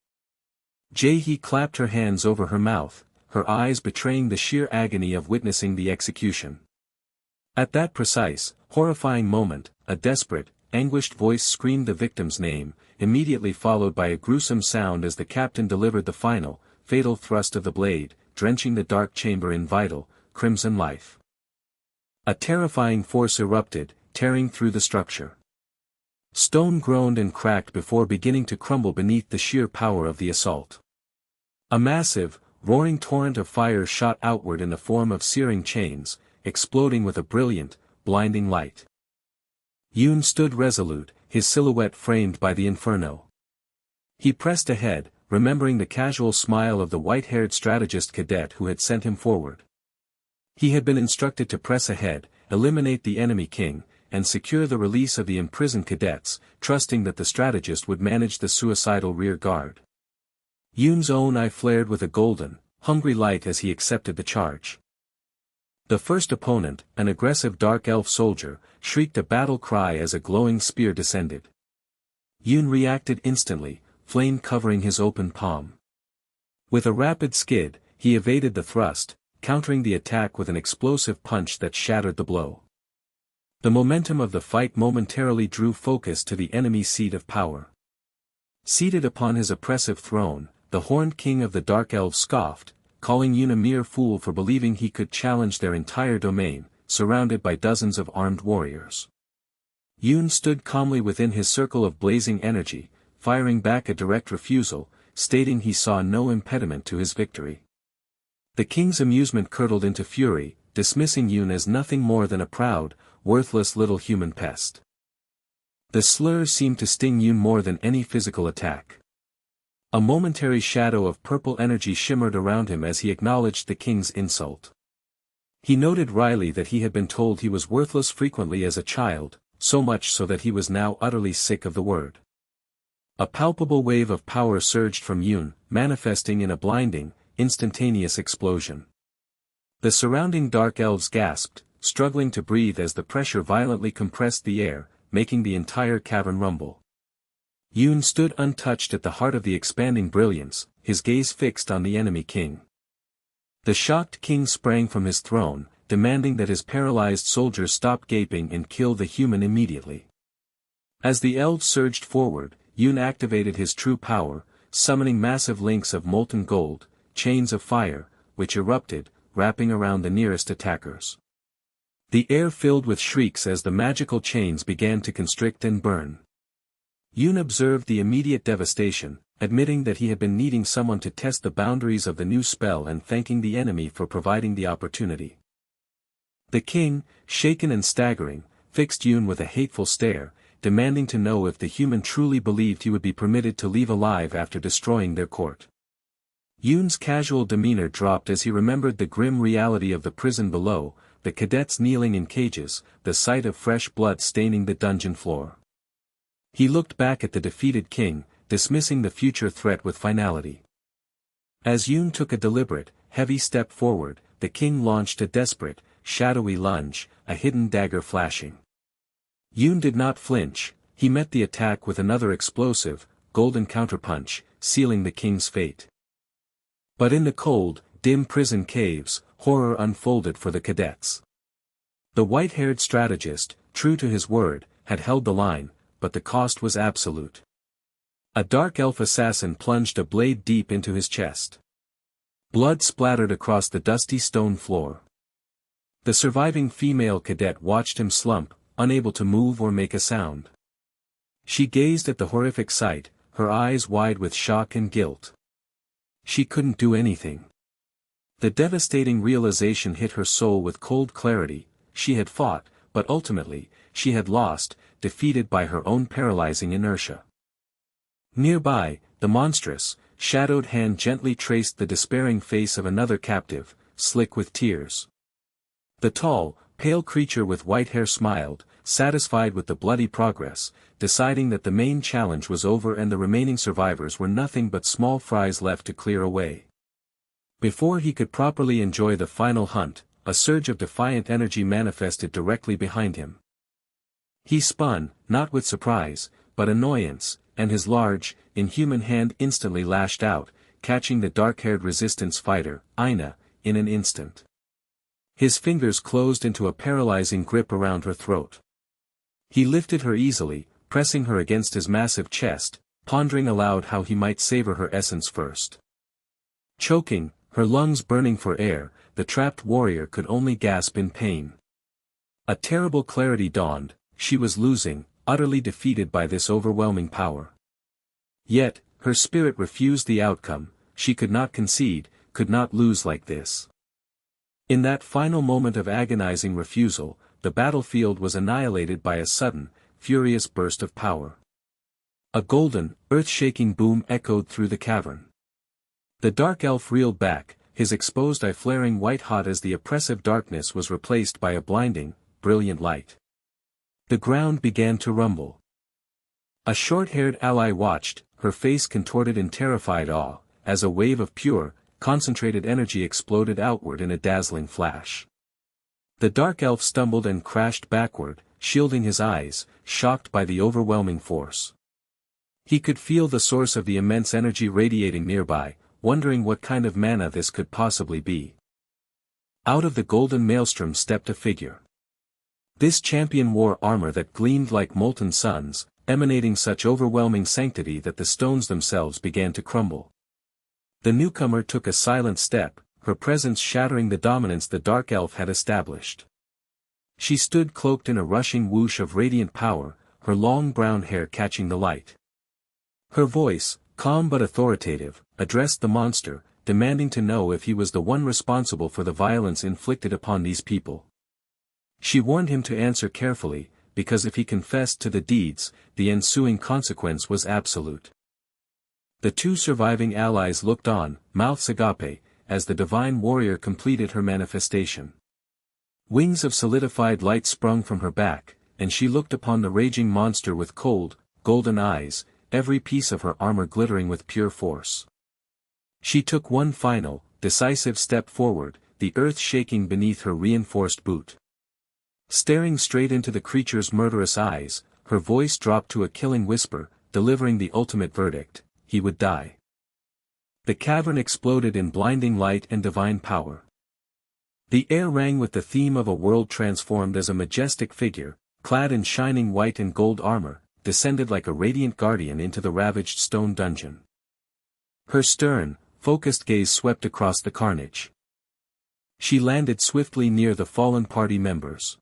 Jae-hee clapped her hands over her mouth, her eyes betraying the sheer agony of witnessing the execution. At that precise, horrifying moment, a desperate, anguished voice screamed the victim's name, immediately followed by a gruesome sound as the captain delivered the final, fatal thrust of the blade, drenching the dark chamber in vital, crimson life. A terrifying force erupted, tearing through the structure. Stone groaned and cracked before beginning to crumble beneath the sheer power of the assault. A massive, roaring torrent of fire shot outward in the form of searing chains, exploding with a brilliant, blinding light. Yoon stood resolute, his silhouette framed by the inferno. He pressed ahead, remembering the casual smile of the white-haired strategist cadet who had sent him forward. He had been instructed to press ahead, eliminate the enemy king, and secure the release of the imprisoned cadets, trusting that the strategist would manage the suicidal rear guard. Yoon's own eye flared with a golden, hungry light as he accepted the charge. The first opponent, an aggressive dark elf soldier, shrieked a battle cry as a glowing spear descended. Yoon reacted instantly, flame covering his open palm. With a rapid skid, he evaded the thrust, countering the attack with an explosive punch that shattered the blow. The momentum of the fight momentarily drew focus to the enemy's seat of power. Seated upon his oppressive throne, the horned king of the Dark Elves scoffed, calling Yoon a mere fool for believing he could challenge their entire domain, surrounded by dozens of armed warriors. Yoon stood calmly within his circle of blazing energy, firing back a direct refusal, stating he saw no impediment to his victory. The king's amusement curdled into fury, dismissing Yoon as nothing more than a proud, worthless little human pest. The slur seemed to sting Yoon more than any physical attack. A momentary shadow of purple energy shimmered around him as he acknowledged the king's insult. He noted wryly that he had been told he was worthless frequently as a child, so much so that he was now utterly sick of the word. A palpable wave of power surged from Yoon, manifesting in a blinding, instantaneous explosion. The surrounding dark elves gasped, struggling to breathe as the pressure violently compressed the air, making the entire cavern rumble. Yoon stood untouched at the heart of the expanding brilliance, his gaze fixed on the enemy king. The shocked king sprang from his throne, demanding that his paralyzed soldiers stop gaping and kill the human immediately. As the elves surged forward, Yoon activated his true power, summoning massive links of molten gold, chains of fire, which erupted, wrapping around the nearest attackers. The air filled with shrieks as the magical chains began to constrict and burn. Yoon observed the immediate devastation, admitting that he had been needing someone to test the boundaries of the new spell and thanking the enemy for providing the opportunity. The king, shaken and staggering, fixed Yoon with a hateful stare, demanding to know if the human truly believed he would be permitted to leave alive after destroying their court. Yoon's casual demeanor dropped as he remembered the grim reality of the prison below, the cadets kneeling in cages, the sight of fresh blood staining the dungeon floor. He looked back at the defeated king, dismissing the future threat with finality. As Yoon took a deliberate, heavy step forward, the king launched a desperate, shadowy lunge, a hidden dagger flashing. Yoon did not flinch, he met the attack with another explosive, golden counterpunch, sealing the king's fate. But in the cold, dim prison caves, horror unfolded for the cadets. The white-haired strategist, true to his word, had held the line, but the cost was absolute. A dark elf assassin plunged a blade deep into his chest. Blood splattered across the dusty stone floor. The surviving female cadet watched him slump, unable to move or make a sound. She gazed at the horrific sight, her eyes wide with shock and guilt. She couldn't do anything. The devastating realization hit her soul with cold clarity. She had fought, but ultimately, she had lost, defeated by her own paralyzing inertia. Nearby, the monstrous, shadowed hand gently traced the despairing face of another captive, slick with tears. The tall, pale creature with white hair smiled, satisfied with the bloody progress, deciding that the main challenge was over and the remaining survivors were nothing but small fries left to clear away. Before he could properly enjoy the final hunt, a surge of defiant energy manifested directly behind him. He spun, not with surprise, but annoyance, and his large, inhuman hand instantly lashed out, catching the dark-haired resistance fighter, Aina, in an instant. His fingers closed into a paralyzing grip around her throat. He lifted her easily, pressing her against his massive chest, pondering aloud how he might savor her essence first. Choking, her lungs burning for air, the trapped warrior could only gasp in pain. A terrible clarity dawned. She was losing, utterly defeated by this overwhelming power. Yet, her spirit refused the outcome. She could not concede, could not lose like this. In that final moment of agonizing refusal, the battlefield was annihilated by a sudden, furious burst of power. A golden, earth-shaking boom echoed through the cavern. The dark elf reeled back, his exposed eye flaring white-hot as the oppressive darkness was replaced by a blinding, brilliant light. The ground began to rumble. A short-haired ally watched, her face contorted in terrified awe, as a wave of pure, concentrated energy exploded outward in a dazzling flash. The dark elf stumbled and crashed backward, shielding his eyes, shocked by the overwhelming force. He could feel the source of the immense energy radiating nearby, wondering what kind of mana this could possibly be. Out of the golden maelstrom stepped a figure. This champion wore armor that gleamed like molten suns, emanating such overwhelming sanctity that the stones themselves began to crumble. The newcomer took a silent step, her presence shattering the dominance the dark elf had established. She stood cloaked in a rushing whoosh of radiant power, her long brown hair catching the light. Her voice, calm but authoritative, addressed the monster, demanding to know if he was the one responsible for the violence inflicted upon these people. She warned him to answer carefully, because if he confessed to the deeds, the ensuing consequence was absolute. The two surviving allies looked on, mouths agape, as the divine warrior completed her manifestation. Wings of solidified light sprung from her back, and she looked upon the raging monster with cold, golden eyes, every piece of her armor glittering with pure force. She took one final, decisive step forward, the earth shaking beneath her reinforced boot. Staring straight into the creature's murderous eyes, her voice dropped to a killing whisper, delivering the ultimate verdict: he would die. The cavern exploded in blinding light and divine power. The air rang with the theme of a world transformed as a majestic figure, clad in shining white and gold armor, descended like a radiant guardian into the ravaged stone dungeon. Her stern, focused gaze swept across the carnage. She landed swiftly near the fallen party members.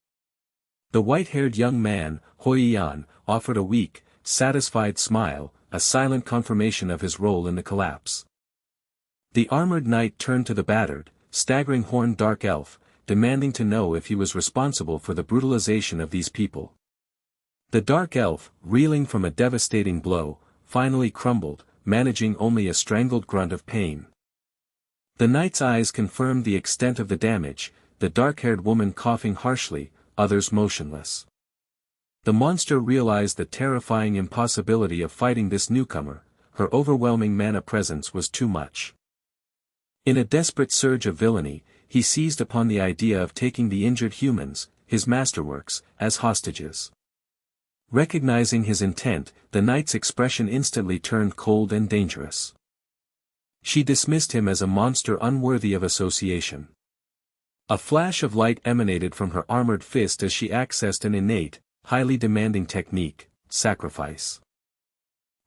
The white-haired young man, Hoiyan, offered a weak, satisfied smile, a silent confirmation of his role in the collapse. The armored knight turned to the battered, staggering horned dark elf, demanding to know if he was responsible for the brutalization of these people. The dark elf, reeling from a devastating blow, finally crumbled, managing only a strangled grunt of pain. The knight's eyes confirmed the extent of the damage, the dark-haired woman coughing harshly, others motionless. The monster realized the terrifying impossibility of fighting this newcomer, her overwhelming mana presence was too much. In a desperate surge of villainy, he seized upon the idea of taking the injured humans, his masterworks, as hostages. Recognizing his intent, the knight's expression instantly turned cold and dangerous. She dismissed him as a monster unworthy of association. A flash of light emanated from her armored fist as she accessed an innate, highly demanding technique, sacrifice.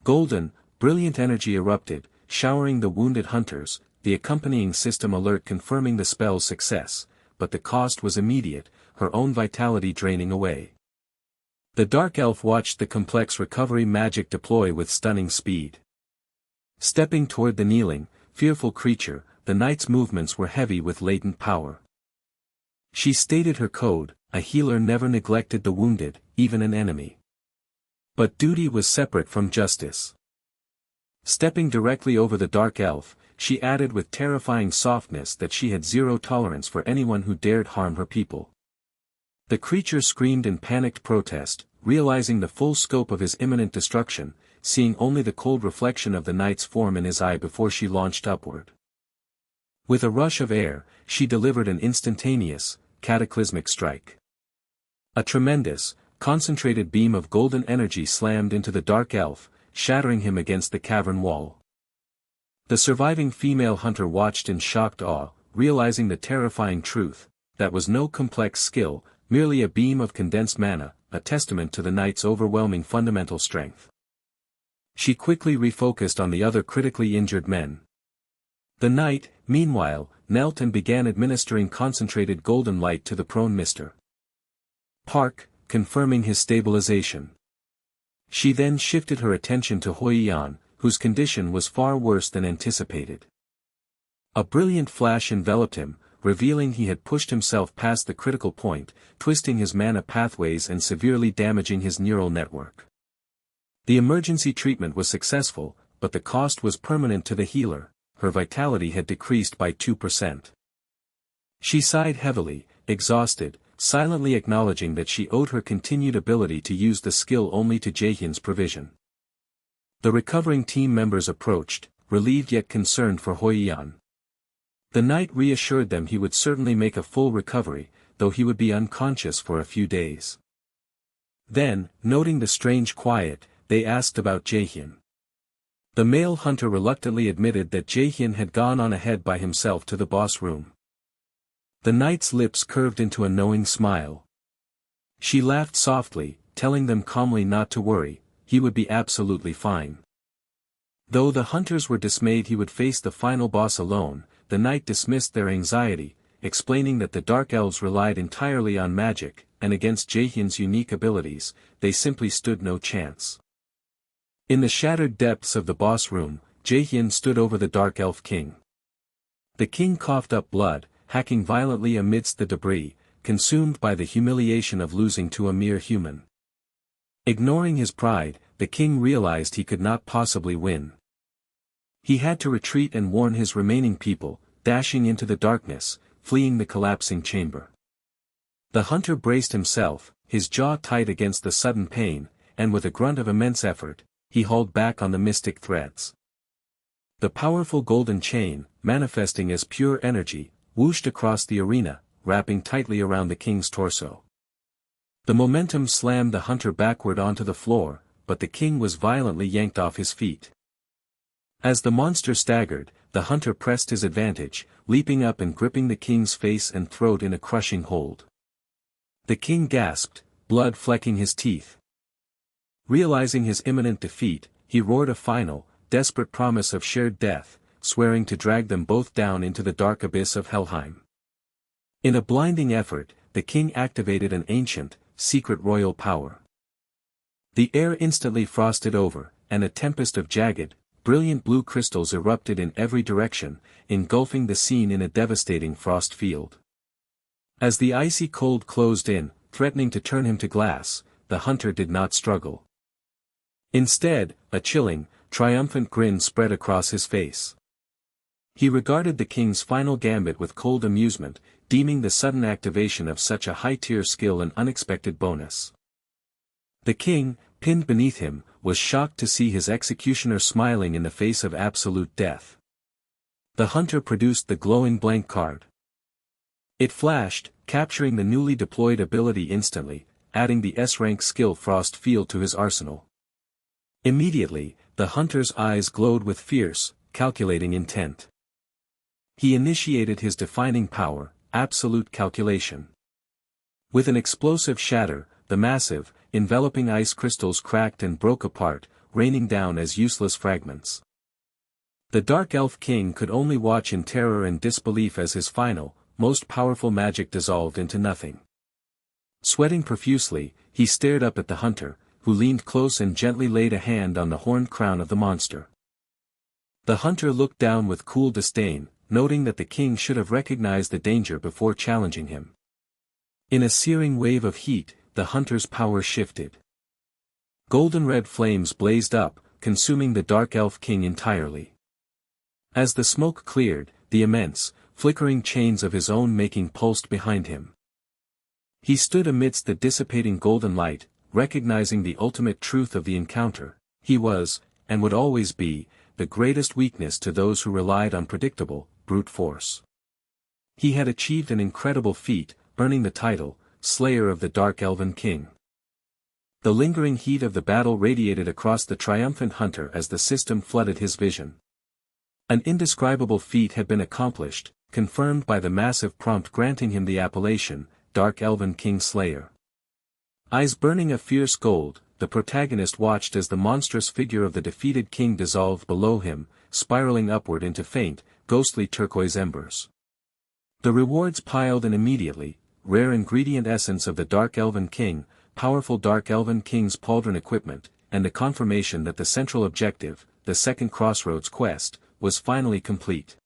Golden, brilliant energy erupted, showering the wounded hunters, the accompanying system alert confirming the spell's success, but the cost was immediate, her own vitality draining away. The dark elf watched the complex recovery magic deploy with stunning speed. Stepping toward the kneeling, fearful creature, the knight's movements were heavy with latent power. She stated her code: a healer never neglected the wounded, even an enemy. But duty was separate from justice. Stepping directly over the dark elf, she added with terrifying softness that she had zero tolerance for anyone who dared harm her people. The creature screamed in panicked protest, realizing the full scope of his imminent destruction, seeing only the cold reflection of the knight's form in his eye before she launched upward. With a rush of air, she delivered an instantaneous, cataclysmic strike. A tremendous, concentrated beam of golden energy slammed into the dark elf, shattering him against the cavern wall. The surviving female hunter watched in shocked awe, realizing the terrifying truth: that was no complex skill, merely a beam of condensed mana, a testament to the knight's overwhelming fundamental strength. She quickly refocused on the other critically injured men. The knight, meanwhile, knelt and began administering concentrated golden light to the prone Mr. Park, confirming his stabilization. She then shifted her attention to Huiyan, whose condition was far worse than anticipated. A brilliant flash enveloped him, revealing he had pushed himself past the critical point, twisting his mana pathways and severely damaging his neural network. The emergency treatment was successful, but the cost was permanent to the healer: her vitality had decreased by 2%. She sighed heavily, exhausted, silently acknowledging that she owed her continued ability to use the skill only to Jaehyun's provision. The recovering team members approached, relieved yet concerned for Huiyan. The knight reassured them he would certainly make a full recovery, though he would be unconscious for a few days. Then, noting the strange quiet, they asked about Jaehyun. The male hunter reluctantly admitted that Jaehyun had gone on ahead by himself to the boss room. The knight's lips curved into a knowing smile. She laughed softly, telling them calmly not to worry, he would be absolutely fine. Though the hunters were dismayed he would face the final boss alone, the knight dismissed their anxiety, explaining that the dark elves relied entirely on magic, and against Jaehyun's unique abilities, they simply stood no chance. In the shattered depths of the boss room, Jaehyun stood over the dark elf king. The king coughed up blood, hacking violently amidst the debris, consumed by the humiliation of losing to a mere human. Ignoring his pride, the king realized he could not possibly win. He had to retreat and warn his remaining people, dashing into the darkness, fleeing the collapsing chamber. The hunter braced himself, his jaw tight against the sudden pain, and with a grunt of immense effort, he hauled back on the mystic threads. The powerful golden chain, manifesting as pure energy, whooshed across the arena, wrapping tightly around the king's torso. The momentum slammed the hunter backward onto the floor, but the king was violently yanked off his feet. As the monster staggered, the hunter pressed his advantage, leaping up and gripping the king's face and throat in a crushing hold. The king gasped, blood flecking his teeth. Realizing his imminent defeat, he roared a final, desperate promise of shared death, swearing to drag them both down into the dark abyss of Helheim. In a blinding effort, the king activated an ancient, secret royal power. The air instantly frosted over, and a tempest of jagged, brilliant blue crystals erupted in every direction, engulfing the scene in a devastating frost field. As the icy cold closed in, threatening to turn him to glass, the hunter did not struggle. Instead, a chilling, triumphant grin spread across his face. He regarded the king's final gambit with cold amusement, deeming the sudden activation of such a high-tier skill an unexpected bonus. The king, pinned beneath him, was shocked to see his executioner smiling in the face of absolute death. The hunter produced the glowing blank card. It flashed, capturing the newly deployed ability instantly, adding the S-rank skill Frost Field to his arsenal. Immediately, the hunter's eyes glowed with fierce, calculating intent. He initiated his defining power, absolute calculation. With an explosive shatter, the massive, enveloping ice crystals cracked and broke apart, raining down as useless fragments. The Dark Elf King could only watch in terror and disbelief as his final, most powerful magic dissolved into nothing. Sweating profusely, he stared up at the hunter, who leaned close and gently laid a hand on the horned crown of the monster. The hunter looked down with cool disdain, noting that the king should have recognized the danger before challenging him. In a searing wave of heat, the hunter's power shifted. Golden-red flames blazed up, consuming the Dark Elf King entirely. As the smoke cleared, the immense, flickering chains of his own making pulsed behind him. He stood amidst the dissipating golden light, recognizing the ultimate truth of the encounter. He was, and would always be, the greatest weakness to those who relied on predictable, brute force. He had achieved an incredible feat, earning the title, Slayer of the Dark Elven King. The lingering heat of the battle radiated across the triumphant hunter as the system flooded his vision. An indescribable feat had been accomplished, confirmed by the massive prompt granting him the appellation, Dark Elven King Slayer. Eyes burning a fierce gold, the protagonist watched as the monstrous figure of the defeated king dissolved below him, spiraling upward into faint, ghostly turquoise embers. The rewards piled in immediately: rare ingredient essence of the Dark Elven King, powerful Dark Elven King's pauldron equipment, and the confirmation that the central objective, the second Crossroads quest, was finally complete.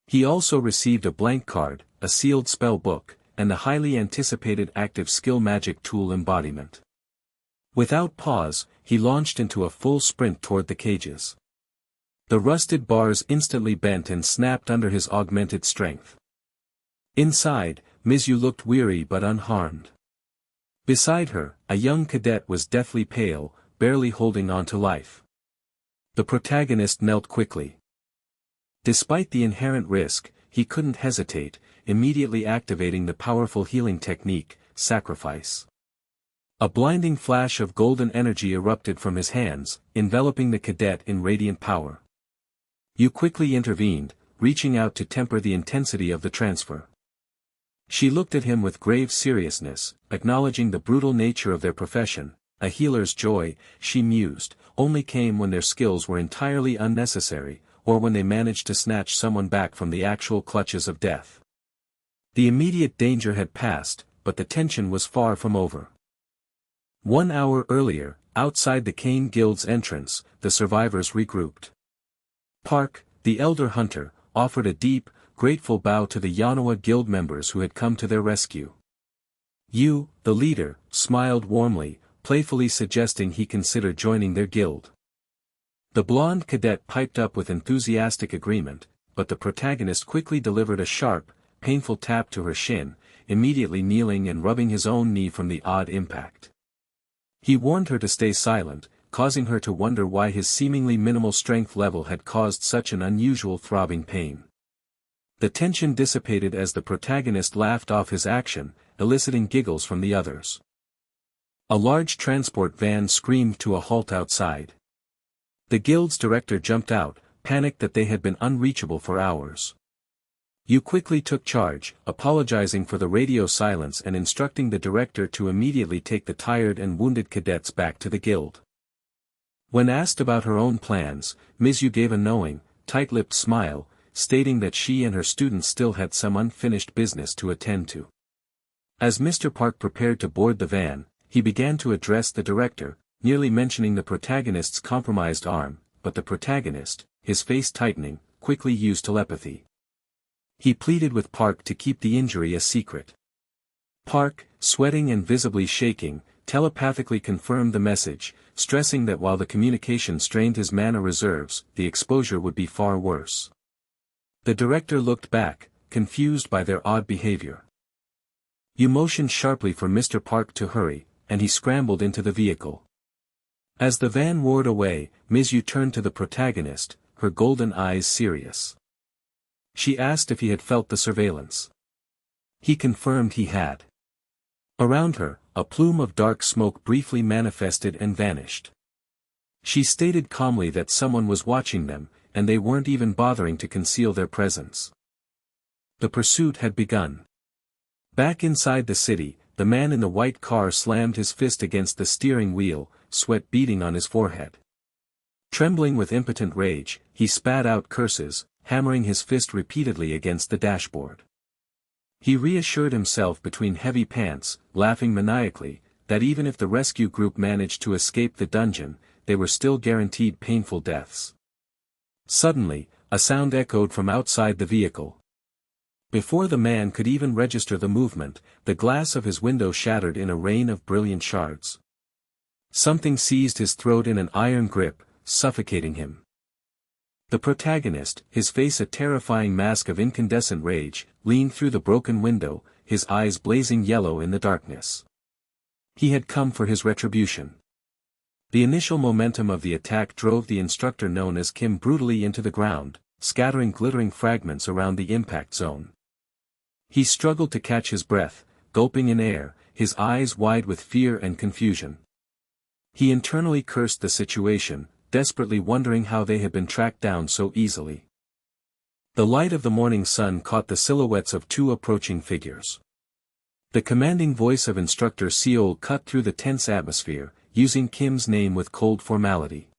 He also received a blank card, a sealed spell book, and the highly anticipated active skill magic tool embodiment. Without pause, he launched into a full sprint toward the cages. The rusted bars instantly bent and snapped under his augmented strength. Inside, Mizu looked weary but unharmed. Beside her, a young cadet was deathly pale, barely holding on to life. The protagonist knelt quickly. Despite the inherent risk, he couldn't hesitate, immediately activating the powerful healing technique, Sacrifice. A blinding flash of golden energy erupted from his hands, enveloping the cadet in radiant power. Yu quickly intervened, reaching out to temper the intensity of the transfer. She looked at him with grave seriousness, acknowledging the brutal nature of their profession. A healer's joy, she mused, only came when their skills were entirely unnecessary, or when they managed to snatch someone back from the actual clutches of death. The immediate danger had passed, but the tension was far from over. 1 hour earlier, outside the Kane Guild's entrance, the survivors regrouped. Park, the elder hunter, offered a deep, grateful bow to the Yanoa Guild members who had come to their rescue. Yu, the leader, smiled warmly, playfully suggesting he consider joining their guild. The blonde cadet piped up with enthusiastic agreement, but the protagonist quickly delivered a sharp, painful tap to her shin, immediately kneeling and rubbing his own knee from the odd impact. He warned her to stay silent, causing her to wonder why his seemingly minimal strength level had caused such an unusual throbbing pain. The tension dissipated as the protagonist laughed off his action, eliciting giggles from the others. A large transport van screamed to a halt outside. The guild's director jumped out, panicked that they had been unreachable for hours. Yu quickly took charge, apologizing for the radio silence and instructing the director to immediately take the tired and wounded cadets back to the guild. When asked about her own plans, Mizu gave a knowing, tight-lipped smile, stating that she and her students still had some unfinished business to attend to. As Mr. Park prepared to board the van, he began to address the director, nearly mentioning the protagonist's compromised arm, but the protagonist, his face tightening, quickly used telepathy. He pleaded with Park to keep the injury a secret. Park, sweating and visibly shaking, telepathically confirmed the message, stressing that while the communication strained his mana reserves, the exposure would be far worse. The director looked back, confused by their odd behavior. Yu motioned sharply for Mr. Park to hurry, and he scrambled into the vehicle. As the van roared away, Mizu turned to the protagonist, her golden eyes serious. She asked if he had felt the surveillance. He confirmed he had. Around her, a plume of dark smoke briefly manifested and vanished. She stated calmly that someone was watching them, and they weren't even bothering to conceal their presence. The pursuit had begun. Back inside the city, the man in the white car slammed his fist against the steering wheel, sweat beading on his forehead. Trembling with impotent rage, he spat out curses, hammering his fist repeatedly against the dashboard. He reassured himself between heavy pants, laughing maniacally, that even if the rescue group managed to escape the dungeon, they were still guaranteed painful deaths. Suddenly, a sound echoed from outside the vehicle. Before the man could even register the movement, the glass of his window shattered in a rain of brilliant shards. Something seized his throat in an iron grip, suffocating him. The protagonist, his face a terrifying mask of incandescent rage, leaned through the broken window, his eyes blazing yellow in the darkness. He had come for his retribution. The initial momentum of the attack drove the instructor known as Kim brutally into the ground, scattering glittering fragments around the impact zone. He struggled to catch his breath, gulping in air, his eyes wide with fear and confusion. He internally cursed the situation, desperately wondering how they had been tracked down so easily. The light of the morning sun caught the silhouettes of two approaching figures. The commanding voice of Instructor Seol cut through the tense atmosphere, using Kim's name with cold formality.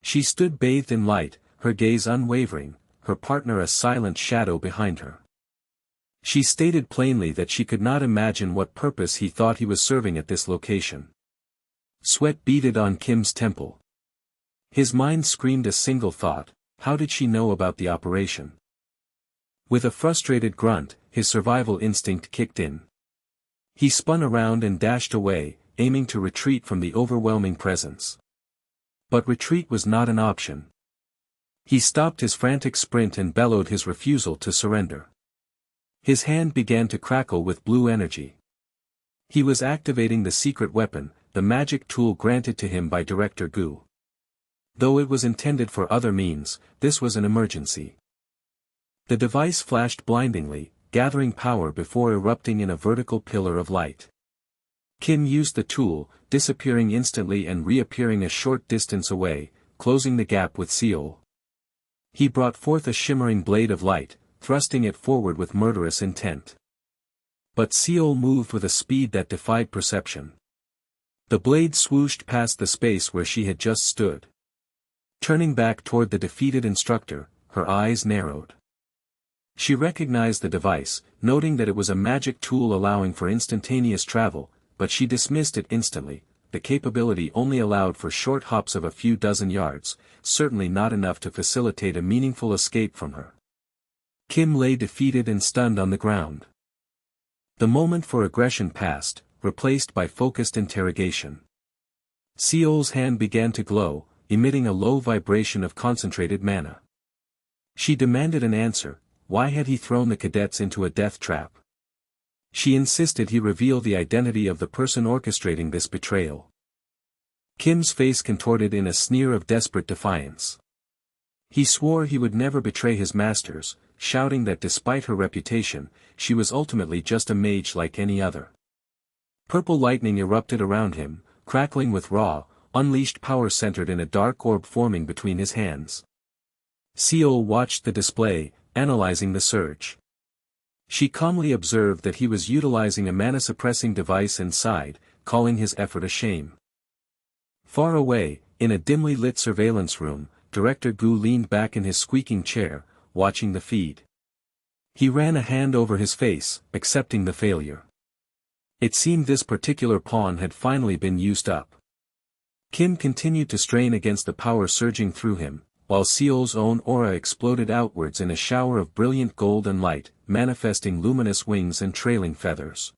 She stood bathed in light, her gaze unwavering, her partner a silent shadow behind her. She stated plainly that she could not imagine what purpose he thought he was serving at this location. Sweat beaded on Kim's temple. His mind screamed a single thought: how did she know about the operation? With a frustrated grunt, his survival instinct kicked in. He spun around and dashed away, aiming to retreat from the overwhelming presence. But retreat was not an option. He stopped his frantic sprint and bellowed his refusal to surrender. His hand began to crackle with blue energy. He was activating the secret weapon, the magic tool granted to him by Director Gu. Though it was intended for other means, this was an emergency. The device flashed blindingly, gathering power before erupting in a vertical pillar of light. Kim used the tool, disappearing instantly and reappearing a short distance away, closing the gap with Seol. He brought forth a shimmering blade of light, thrusting it forward with murderous intent. But Seol moved with a speed that defied perception. The blade swooshed past the space where she had just stood. Turning back toward the defeated instructor, her eyes narrowed. She recognized the device, noting that it was a magic tool allowing for instantaneous travel, but she dismissed it instantly. The capability only allowed for short hops of a few dozen yards, certainly not enough to facilitate a meaningful escape from her. Kim lay defeated and stunned on the ground. The moment for aggression passed, replaced by focused interrogation. Seol's hand began to glow, emitting a low vibration of concentrated mana. She demanded an answer: why had he thrown the cadets into a death trap? She insisted he reveal the identity of the person orchestrating this betrayal. Kim's face contorted in a sneer of desperate defiance. He swore he would never betray his masters, shouting that despite her reputation, she was ultimately just a mage like any other. Purple lightning erupted around him, crackling with raw, unleashed power centered in a dark orb forming between his hands. Seol watched the display, analyzing the surge. She calmly observed that he was utilizing a mana-suppressing device and sighed, calling his effort a shame. Far away, in a dimly lit surveillance room, Director Gu leaned back in his squeaking chair, watching the feed. He ran a hand over his face, accepting the failure. It seemed this particular pawn had finally been used up. Kim continued to strain against the power surging through him, while Seol's own aura exploded outwards in a shower of brilliant gold and light, manifesting luminous wings and trailing feathers.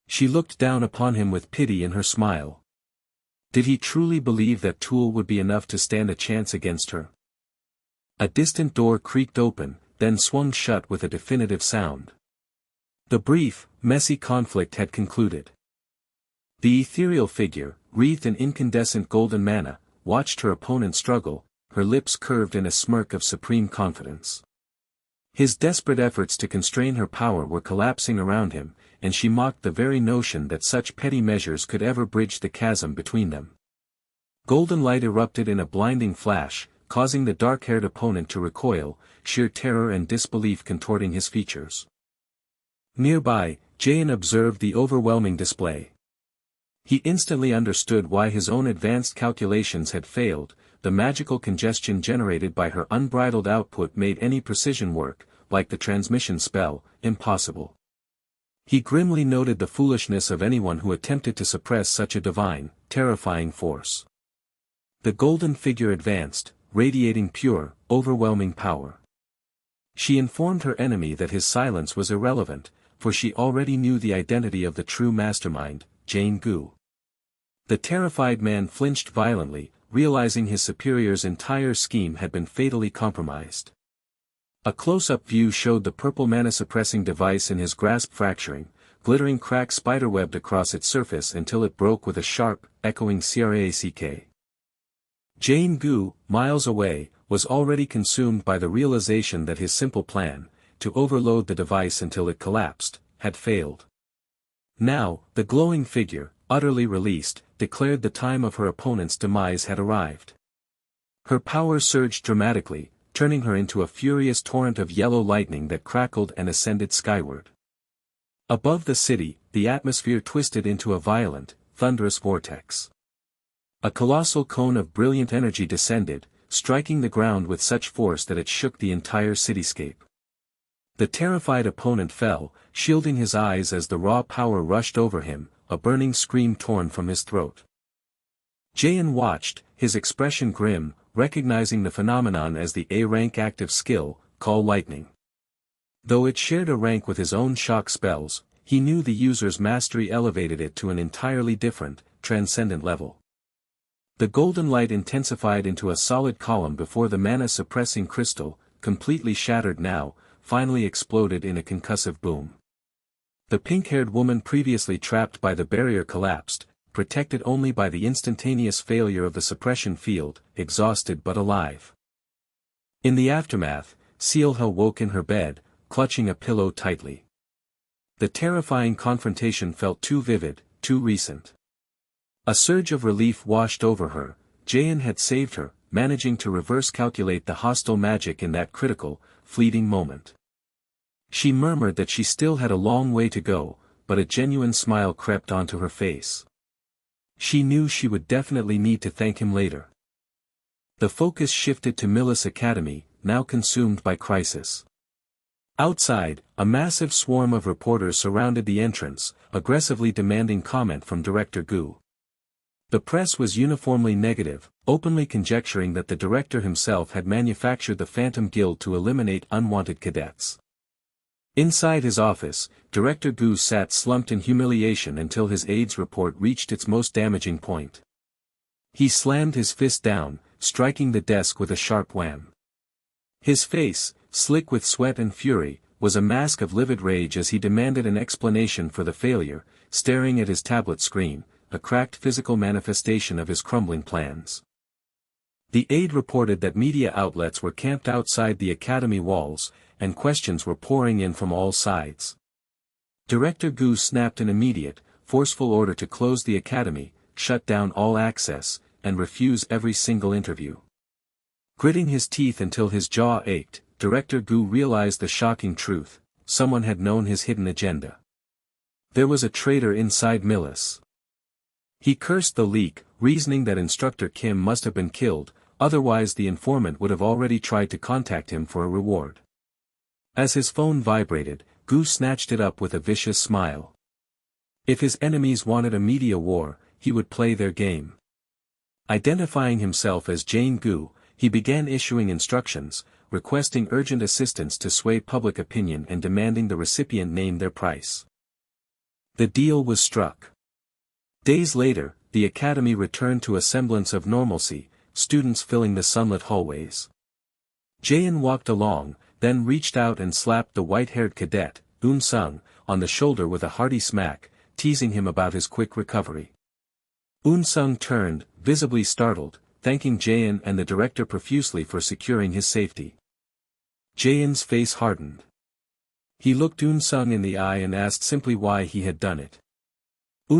She looked down upon him with pity in her smile. Did he truly believe that tool would be enough to stand a chance against her? A distant door creaked open, then swung shut with a definitive sound. The brief, messy conflict had concluded. The ethereal figure, wreathed in incandescent golden mana, watched her opponent struggle, her lips curved in a smirk of supreme confidence. His desperate efforts to constrain her power were collapsing around him, and she mocked the very notion that such petty measures could ever bridge the chasm between them. Golden light erupted in a blinding flash, causing the dark-haired opponent to recoil, sheer terror and disbelief contorting his features. Nearby, Jain observed the overwhelming display. He instantly understood why his own advanced calculations had failed. The magical congestion generated by her unbridled output made any precision work, like the transmission spell, impossible. He grimly noted the foolishness of anyone who attempted to suppress such a divine, terrifying force. The golden figure advanced, radiating pure, overwhelming power. She informed her enemy that his silence was irrelevant, for she already knew the identity of the true mastermind, Jane Gu. The terrified man flinched violently, realizing his superior's entire scheme had been fatally compromised. A close-up view showed the purple mana-suppressing device in his grasp fracturing, glittering cracks spiderwebbed across its surface until it broke with a sharp, echoing crack. Jane Gu, miles away, was already consumed by the realization that his simple plan, to overload the device until it collapsed, had failed. Now, the glowing figure, utterly released, declared the time of her opponent's demise had arrived. Her power surged dramatically, turning her into a furious torrent of yellow lightning that crackled and ascended skyward. Above the city, the atmosphere twisted into a violent, thunderous vortex. A colossal cone of brilliant energy descended, striking the ground with such force that it shook the entire cityscape. The terrified opponent fell, shielding his eyes as the raw power rushed over him, a burning scream torn from his throat. Jain watched, his expression grim, recognizing the phenomenon as the A-rank active skill, Call Lightning. Though it shared a rank with his own shock spells, he knew the user's mastery elevated it to an entirely different, transcendent level. The golden light intensified into a solid column before the mana-suppressing crystal, completely shattered now, finally exploded in a concussive boom. The pink-haired woman previously trapped by the barrier collapsed, protected only by the instantaneous failure of the suppression field, exhausted but alive. In the aftermath, Seelha woke in her bed, clutching a pillow tightly. The terrifying confrontation felt too vivid, too recent. A surge of relief washed over her. Jain had saved her, managing to reverse calculate the hostile magic in that critical, fleeting moment. She murmured that she still had a long way to go, but a genuine smile crept onto her face. She knew she would definitely need to thank him later. The focus shifted to Millis Academy, now consumed by crisis. Outside, a massive swarm of reporters surrounded the entrance, aggressively demanding comment from Director Gu. The press was uniformly negative, openly conjecturing that the director himself had manufactured the Phantom Guild to eliminate unwanted cadets. Inside his office, Director Gu sat slumped in humiliation until his aide's report reached its most damaging point. He slammed his fist down, striking the desk with a sharp wham. His face, slick with sweat and fury, was a mask of livid rage as he demanded an explanation for the failure, staring at his tablet screen, a cracked physical manifestation of his crumbling plans. The aide reported that media outlets were camped outside the academy walls, and questions were pouring in from all sides. Director Gu snapped an immediate, forceful order to close the academy, shut down all access, and refuse every single interview. Gritting his teeth until his jaw ached, Director Gu realized the shocking truth: someone had known his hidden agenda. There was a traitor inside Millis. He cursed the leak, reasoning that Instructor Kim must have been killed, otherwise the informant would have already tried to contact him for a reward. As his phone vibrated, Gu snatched it up with a vicious smile. If his enemies wanted a media war, he would play their game. Identifying himself as Jane Gu, he began issuing instructions, requesting urgent assistance to sway public opinion and demanding the recipient name their price. The deal was struck. Days later, the academy returned to a semblance of normalcy, students filling the sunlit hallways. Jain walked along, then reached out and slapped the white-haired cadet, Sung, on the shoulder with a hearty smack, teasing him about his quick recovery. Sung turned, visibly startled, thanking Jain and the director profusely for securing his safety. Jain's face hardened. He looked Sung in the eye and asked simply why he had done it.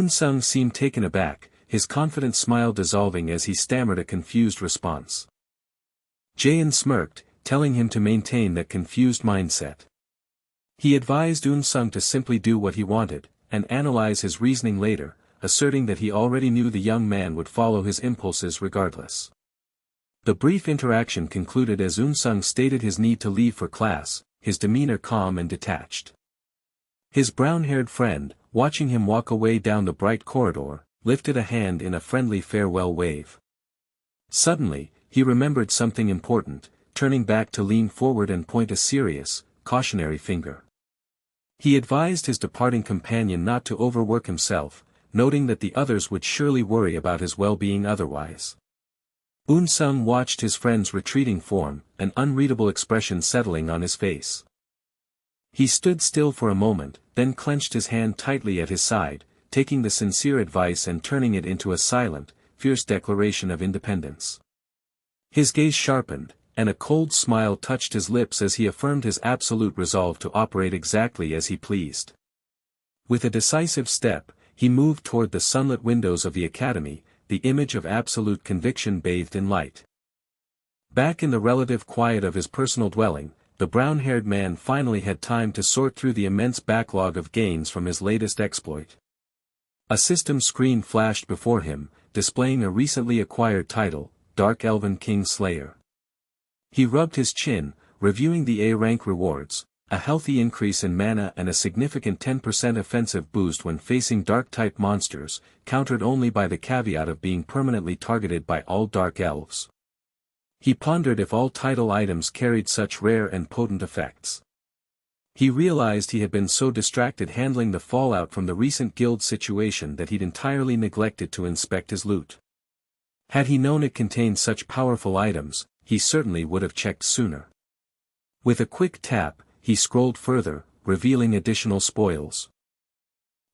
Sung seemed taken aback, his confident smile dissolving as he stammered a confused response. Jaein smirked, telling him to maintain that confused mindset. He advised Eun-sung to simply do what he wanted, and analyze his reasoning later, asserting that he already knew the young man would follow his impulses regardless. The brief interaction concluded as Eun-sung stated his need to leave for class, his demeanor calm and detached. His brown-haired friend, watching him walk away down the bright corridor, lifted a hand in a friendly farewell wave. Suddenly, he remembered something important, turning back to lean forward and point a serious, cautionary finger. He advised his departing companion not to overwork himself, noting that the others would surely worry about his well-being otherwise. Eun-sung watched his friend's retreating form, an unreadable expression settling on his face. He stood still for a moment, then clenched his hand tightly at his side, taking the sincere advice and turning it into a silent, fierce declaration of independence. His gaze sharpened, and a cold smile touched his lips as he affirmed his absolute resolve to operate exactly as he pleased. With a decisive step, he moved toward the sunlit windows of the academy, the image of absolute conviction bathed in light. Back in the relative quiet of his personal dwelling, the brown-haired man finally had time to sort through the immense backlog of gains from his latest exploit. A system screen flashed before him, displaying a recently acquired title, Dark Elven King Slayer. He rubbed his chin, reviewing the A-rank rewards, a healthy increase in mana and a significant 10% offensive boost when facing dark-type monsters, countered only by the caveat of being permanently targeted by all dark elves. He pondered if all title items carried such rare and potent effects. He realized he had been so distracted handling the fallout from the recent guild situation that he'd entirely neglected to inspect his loot. Had he known it contained such powerful items, he certainly would have checked sooner. With a quick tap, he scrolled further, revealing additional spoils.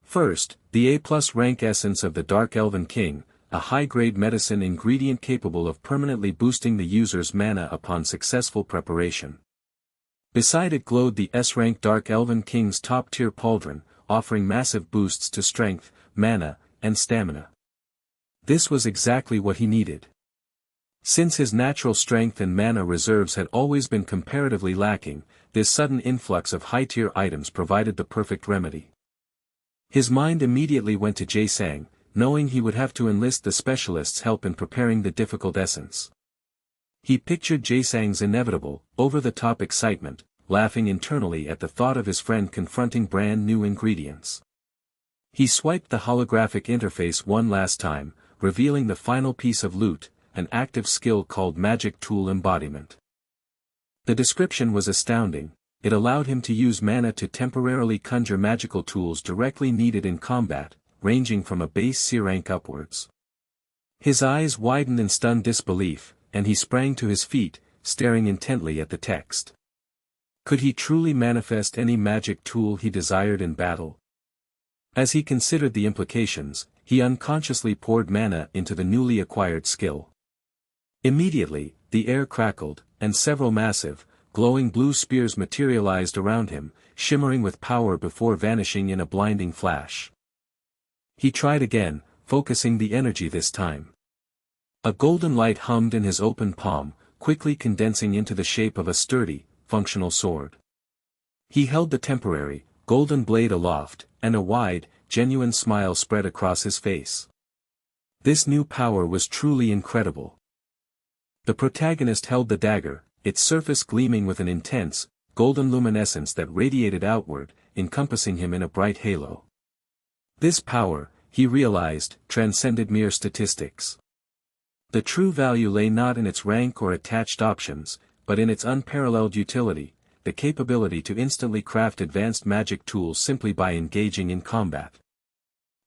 First, the A+ rank essence of the Dark Elven King, a high-grade medicine ingredient capable of permanently boosting the user's mana upon successful preparation. Beside it glowed the S-rank Dark Elven King's top-tier pauldron, offering massive boosts to strength, mana, and stamina. This was exactly what he needed. Since his natural strength and mana reserves had always been comparatively lacking, this sudden influx of high-tier items provided the perfect remedy. His mind immediately went to Jae-sang, knowing he would have to enlist the specialist's help in preparing the difficult essence. He pictured Jae-sang's inevitable, over-the-top excitement, laughing internally at the thought of his friend confronting brand new ingredients. He swiped the holographic interface one last time, revealing the final piece of loot, an active skill called Magic Tool Embodiment. The description was astounding. It allowed him to use mana to temporarily conjure magical tools directly needed in combat, ranging from a base C rank upwards. His eyes widened in stunned disbelief, and he sprang to his feet, staring intently at the text. Could he truly manifest any magic tool he desired in battle? As he considered the implications, he unconsciously poured mana into the newly acquired skill. Immediately, the air crackled, and several massive, glowing blue spears materialized around him, shimmering with power before vanishing in a blinding flash. He tried again, focusing the energy this time. A golden light hummed in his open palm, quickly condensing into the shape of a sturdy, functional sword. He held the temporary, golden blade aloft, and a wide, genuine smile spread across his face. This new power was truly incredible. The protagonist held the dagger, its surface gleaming with an intense, golden luminescence that radiated outward, encompassing him in a bright halo. This power, he realized, transcended mere statistics. The true value lay not in its rank or attached options, but in its unparalleled utility, the capability to instantly craft advanced magic tools simply by engaging in combat.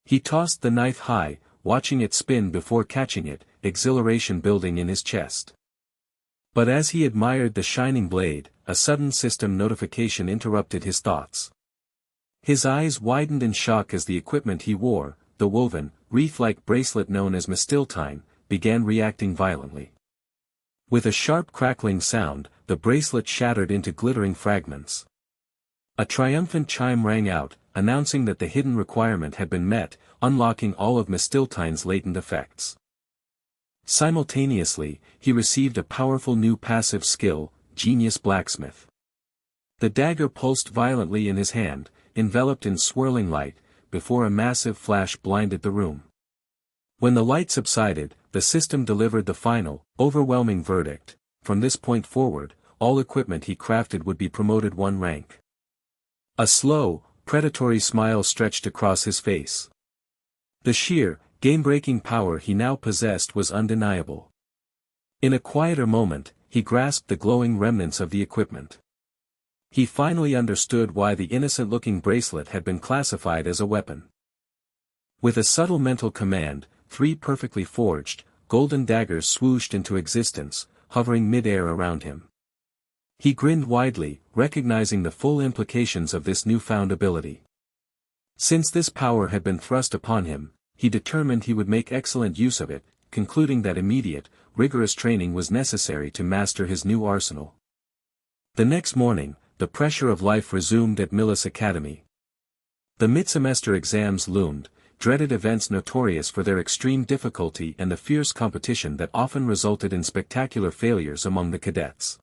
He tossed the knife high, watching it spin before catching it, exhilaration building in his chest. But as he admired the shining blade, a sudden system notification interrupted his thoughts. His eyes widened in shock as the equipment he wore, the woven, wreath-like bracelet known as Mistiltine, began reacting violently. With a sharp crackling sound, the bracelet shattered into glittering fragments. A triumphant chime rang out, announcing that the hidden requirement had been met, unlocking all of Mistiltine's latent effects. Simultaneously, he received a powerful new passive skill, Genius Blacksmith. The dagger pulsed violently in his hand, enveloped in swirling light, before a massive flash blinded the room. When the light subsided, the system delivered the final, overwhelming verdict: from this point forward, all equipment he crafted would be promoted one rank. A slow, predatory smile stretched across his face. The sheer, game-breaking power he now possessed was undeniable. In a quieter moment, he grasped the glowing remnants of the equipment. He finally understood why the innocent-looking bracelet had been classified as a weapon. With a subtle mental command, 3 perfectly forged, golden daggers swooshed into existence, hovering mid-air around him. He grinned widely, recognizing the full implications of this newfound ability. Since this power had been thrust upon him, he determined he would make excellent use of it, concluding that immediate, rigorous training was necessary to master his new arsenal. The next morning, the pressure of life resumed at Millis Academy. The mid-semester exams loomed, dreaded events notorious for their extreme difficulty and the fierce competition that often resulted in spectacular failures among the cadets.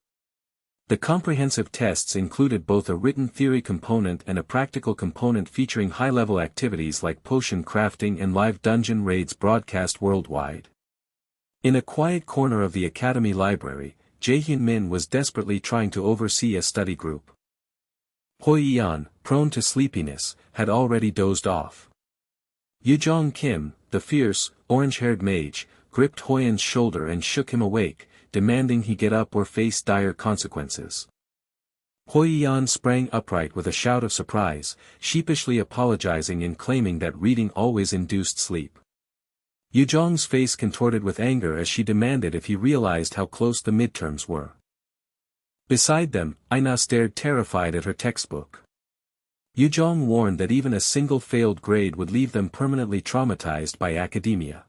The comprehensive tests included both a written theory component and a practical component featuring high-level activities like potion crafting and live dungeon raids broadcast worldwide. In a quiet corner of the academy library, Jae-hyun Min was desperately trying to oversee a study group. Hoi-yeon, prone to sleepiness, had already dozed off. Yoo-jong Kim, the fierce, orange-haired mage, gripped Hoyen's shoulder and shook him awake, demanding he get up or face dire consequences. Hoi-yeon sprang upright with a shout of surprise, sheepishly apologizing and claiming that reading always induced sleep. Yoo-jong's face contorted with anger as she demanded if he realized how close the midterms were. Beside them, Aina stared terrified at her textbook. Yoo-jong warned that even a single failed grade would leave them permanently traumatized by academia.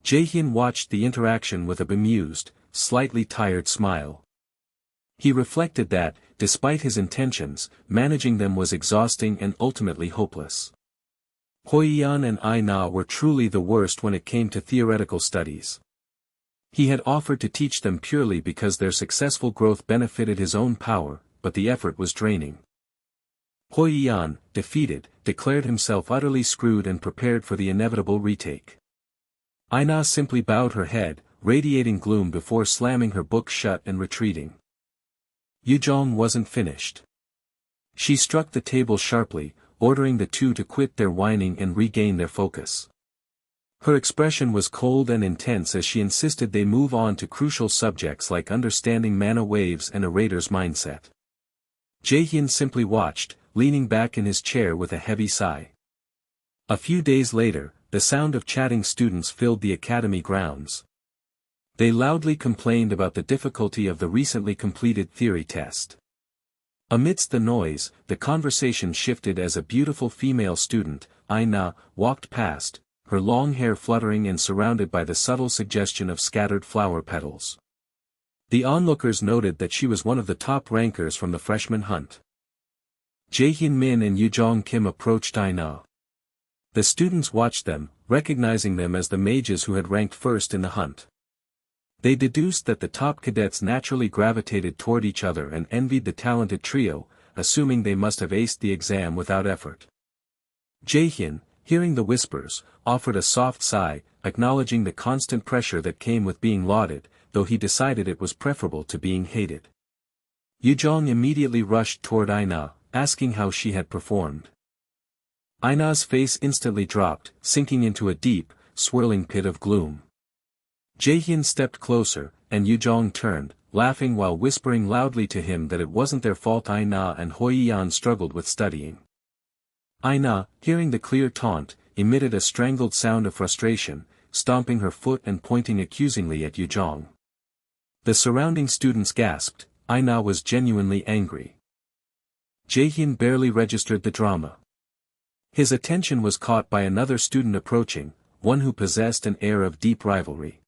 Jae-hyun watched the interaction with a bemused, slightly tired smile. He reflected that, despite his intentions, managing them was exhausting and ultimately hopeless. Hoi-yeon and Aina were truly the worst when it came to theoretical studies. He had offered to teach them purely because their successful growth benefited his own power, but the effort was draining. Hoi-yeon, defeated, declared himself utterly screwed and prepared for the inevitable retake. Aina simply bowed her head, radiating gloom before slamming her book shut and retreating. Yoo-jong wasn't finished. She struck the table sharply, ordering the two to quit their whining and regain their focus. Her expression was cold and intense as she insisted they move on to crucial subjects like understanding mana waves and a raider's mindset. Jae-hyun simply watched, leaning back in his chair with a heavy sigh. A few days later, the sound of chatting students filled the academy grounds. They loudly complained about the difficulty of the recently completed theory test. Amidst the noise, the conversation shifted as a beautiful female student, Aina, walked past, her long hair fluttering and surrounded by the subtle suggestion of scattered flower petals. The onlookers noted that she was one of the top rankers from the freshman hunt. Jae-hyun Min and Yoo-jong Kim approached Aina. The students watched them, recognizing them as the mages who had ranked first in the hunt. They deduced that the top cadets naturally gravitated toward each other and envied the talented trio, assuming they must have aced the exam without effort. Jae-hyun, hearing the whispers, offered a soft sigh, acknowledging the constant pressure that came with being lauded, though he decided it was preferable to being hated. Yoo-jong immediately rushed toward Aina, asking how she had performed. Aina's face instantly dropped, sinking into a deep, swirling pit of gloom. Jae-hyun stepped closer, and Yoo-jong turned, laughing while whispering loudly to him that it wasn't their fault Aina and Hoi-yeon struggled with studying. Aina, hearing the clear taunt, emitted a strangled sound of frustration, stomping her foot and pointing accusingly at Yoo-jong. The surrounding students gasped. Aina was genuinely angry. Jae-hyun barely registered the drama. His attention was caught by another student approaching, one who possessed an air of deep rivalry.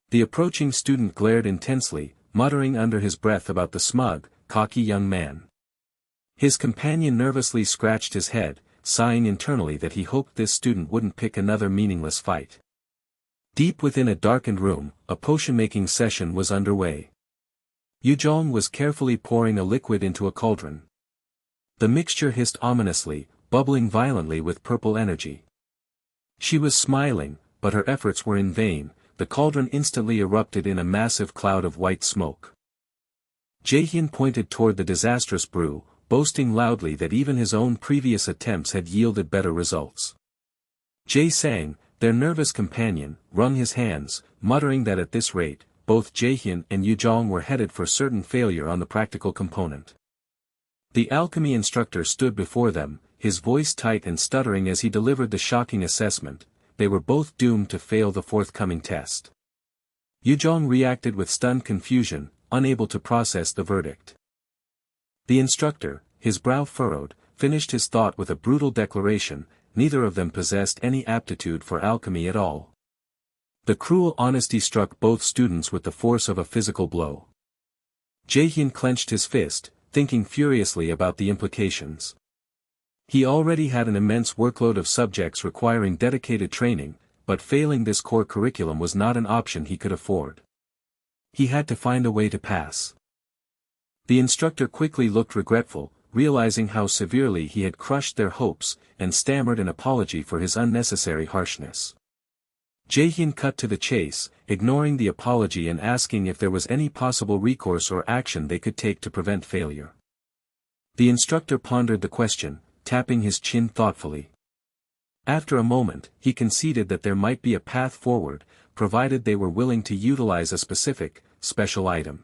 The approaching student glared intensely, muttering under his breath about the smug, cocky young man. His companion nervously scratched his head, sighing internally that he hoped this student wouldn't pick another meaningless fight. Deep within a darkened room, a potion-making session was underway. Yuzhong was carefully pouring a liquid into a cauldron. The mixture hissed ominously, bubbling violently with purple energy. She was smiling, but her efforts were in vain. The cauldron instantly erupted in a massive cloud of white smoke. Jaehyun pointed toward the disastrous brew, boasting loudly that even his own previous attempts had yielded better results. Jae Sang, their nervous companion, wrung his hands, muttering that at this rate, both Jaehyun and Yuzhong were headed for certain failure on the practical component. The alchemy instructor stood before them, his voice tight and stuttering as he delivered the shocking assessment. They were both doomed to fail the forthcoming test. Yuzhong reacted with stunned confusion, unable to process the verdict. The instructor, his brow furrowed, finished his thought with a brutal declaration: neither of them possessed any aptitude for alchemy at all. The cruel honesty struck both students with the force of a physical blow. Jaehyun clenched his fist, thinking furiously about the implications. He already had an immense workload of subjects requiring dedicated training, but failing this core curriculum was not an option he could afford. He had to find a way to pass. The instructor quickly looked regretful, realizing how severely he had crushed their hopes, and stammered an apology for his unnecessary harshness. Jaehyun cut to the chase, ignoring the apology and asking if there was any possible recourse or action they could take to prevent failure. The instructor pondered the question, tapping his chin thoughtfully. After a moment, he conceded that there might be a path forward, provided they were willing to utilize a specific, special item.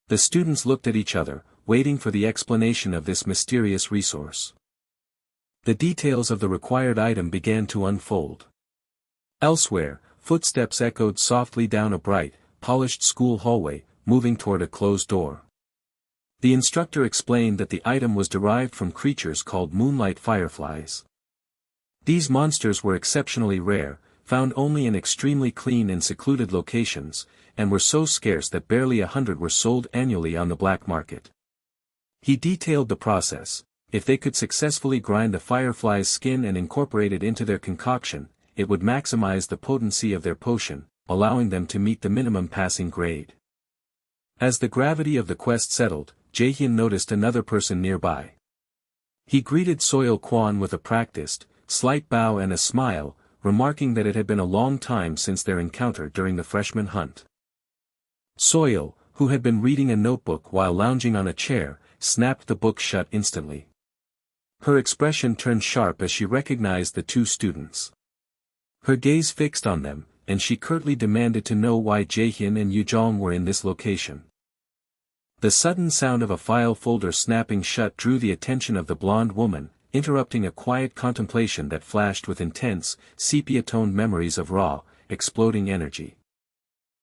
The students looked at each other, waiting for the explanation of this mysterious resource. The details of the required item began to unfold. Elsewhere, footsteps echoed softly down a bright, polished school hallway, moving toward a closed door. The instructor explained that the item was derived from creatures called moonlight fireflies. These monsters were exceptionally rare, found only in extremely clean and secluded locations, and were so scarce that barely 100 were sold annually on the black market. He detailed the process. If they could successfully grind the firefly's skin and incorporate it into their concoction, it would maximize the potency of their potion, allowing them to meet the minimum passing grade. As the gravity of the quest settled, Jaehyun noticed another person nearby. He greeted Soil Kwon with a practiced, slight bow and a smile, remarking that it had been a long time since their encounter during the freshman hunt. Soil, who had been reading a notebook while lounging on a chair, snapped the book shut instantly. Her expression turned sharp as she recognized the two students. Her gaze fixed on them, and she curtly demanded to know why Jaehyun and Yuzhong were in this location. The sudden sound of a file folder snapping shut drew the attention of the blonde woman, interrupting a quiet contemplation that flashed with intense, sepia-toned memories of raw, exploding energy.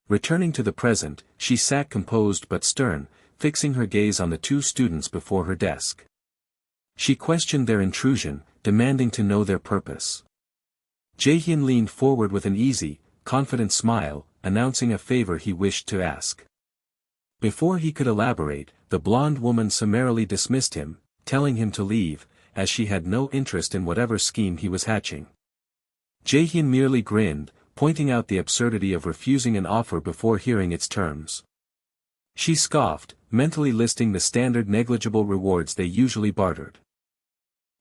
Returning to the present, she sat composed but stern, fixing her gaze on the two students before her desk. She questioned their intrusion, demanding to know their purpose. Jaehyun leaned forward with an easy, confident smile, announcing a favor he wished to ask. Before he could elaborate, the blonde woman summarily dismissed him, telling him to leave, as she had no interest in whatever scheme he was hatching. Jaehyun merely grinned, pointing out the absurdity of refusing an offer before hearing its terms. She scoffed, mentally listing the standard negligible rewards they usually bartered.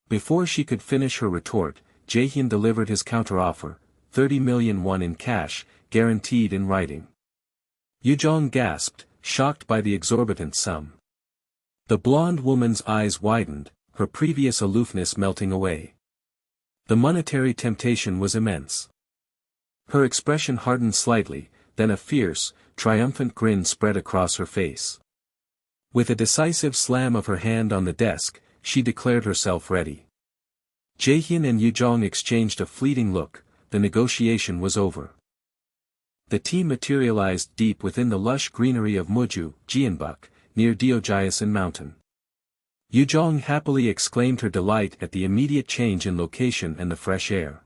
Before she could finish her retort, Jaehyun delivered his counteroffer, 30 million won in cash, guaranteed in writing. Yuzhong gasped, shocked by the exorbitant sum. The blonde woman's eyes widened, her previous aloofness melting away. The monetary temptation was immense. Her expression hardened slightly, then a fierce, triumphant grin spread across her face. With a decisive slam of her hand on the desk, she declared herself ready. Jaehyun and Yuzhong exchanged a fleeting look. The negotiation was over. The team materialized deep within the lush greenery of Muju, Jeonbuk, near Deojiasan Mountain. Yuzhong happily exclaimed her delight at the immediate change in location and the fresh air.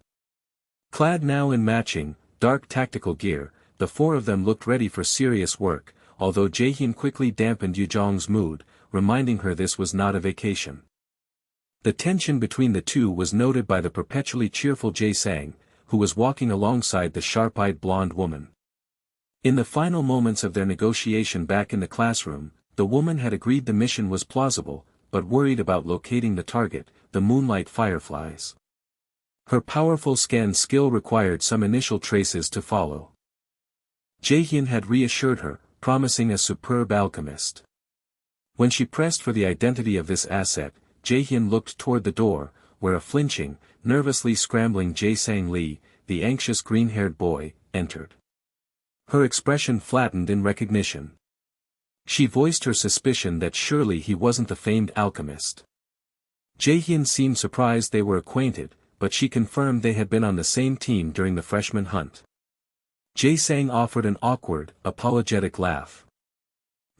Clad now in matching, dark tactical gear, the four of them looked ready for serious work, although Jaehyun quickly dampened Yuzhong's mood, reminding her this was not a vacation. The tension between the two was noted by the perpetually cheerful Jae Sang, who was walking alongside the sharp-eyed blonde woman. In the final moments of their negotiation back in the classroom, the woman had agreed the mission was plausible, but worried about locating the target, the moonlight fireflies. Her powerful scan skill required some initial traces to follow. Jaehyun had reassured her, promising a superb alchemist. When she pressed for the identity of this asset, Jaehyun looked toward the door, where a flinching, nervously scrambling Jae-sang Lee, the anxious green-haired boy, entered. Her expression flattened in recognition. She voiced her suspicion that surely he wasn't the famed alchemist. Jaehyun seemed surprised they were acquainted, but she confirmed they had been on the same team during the freshman hunt. Jae-sang offered an awkward, apologetic laugh.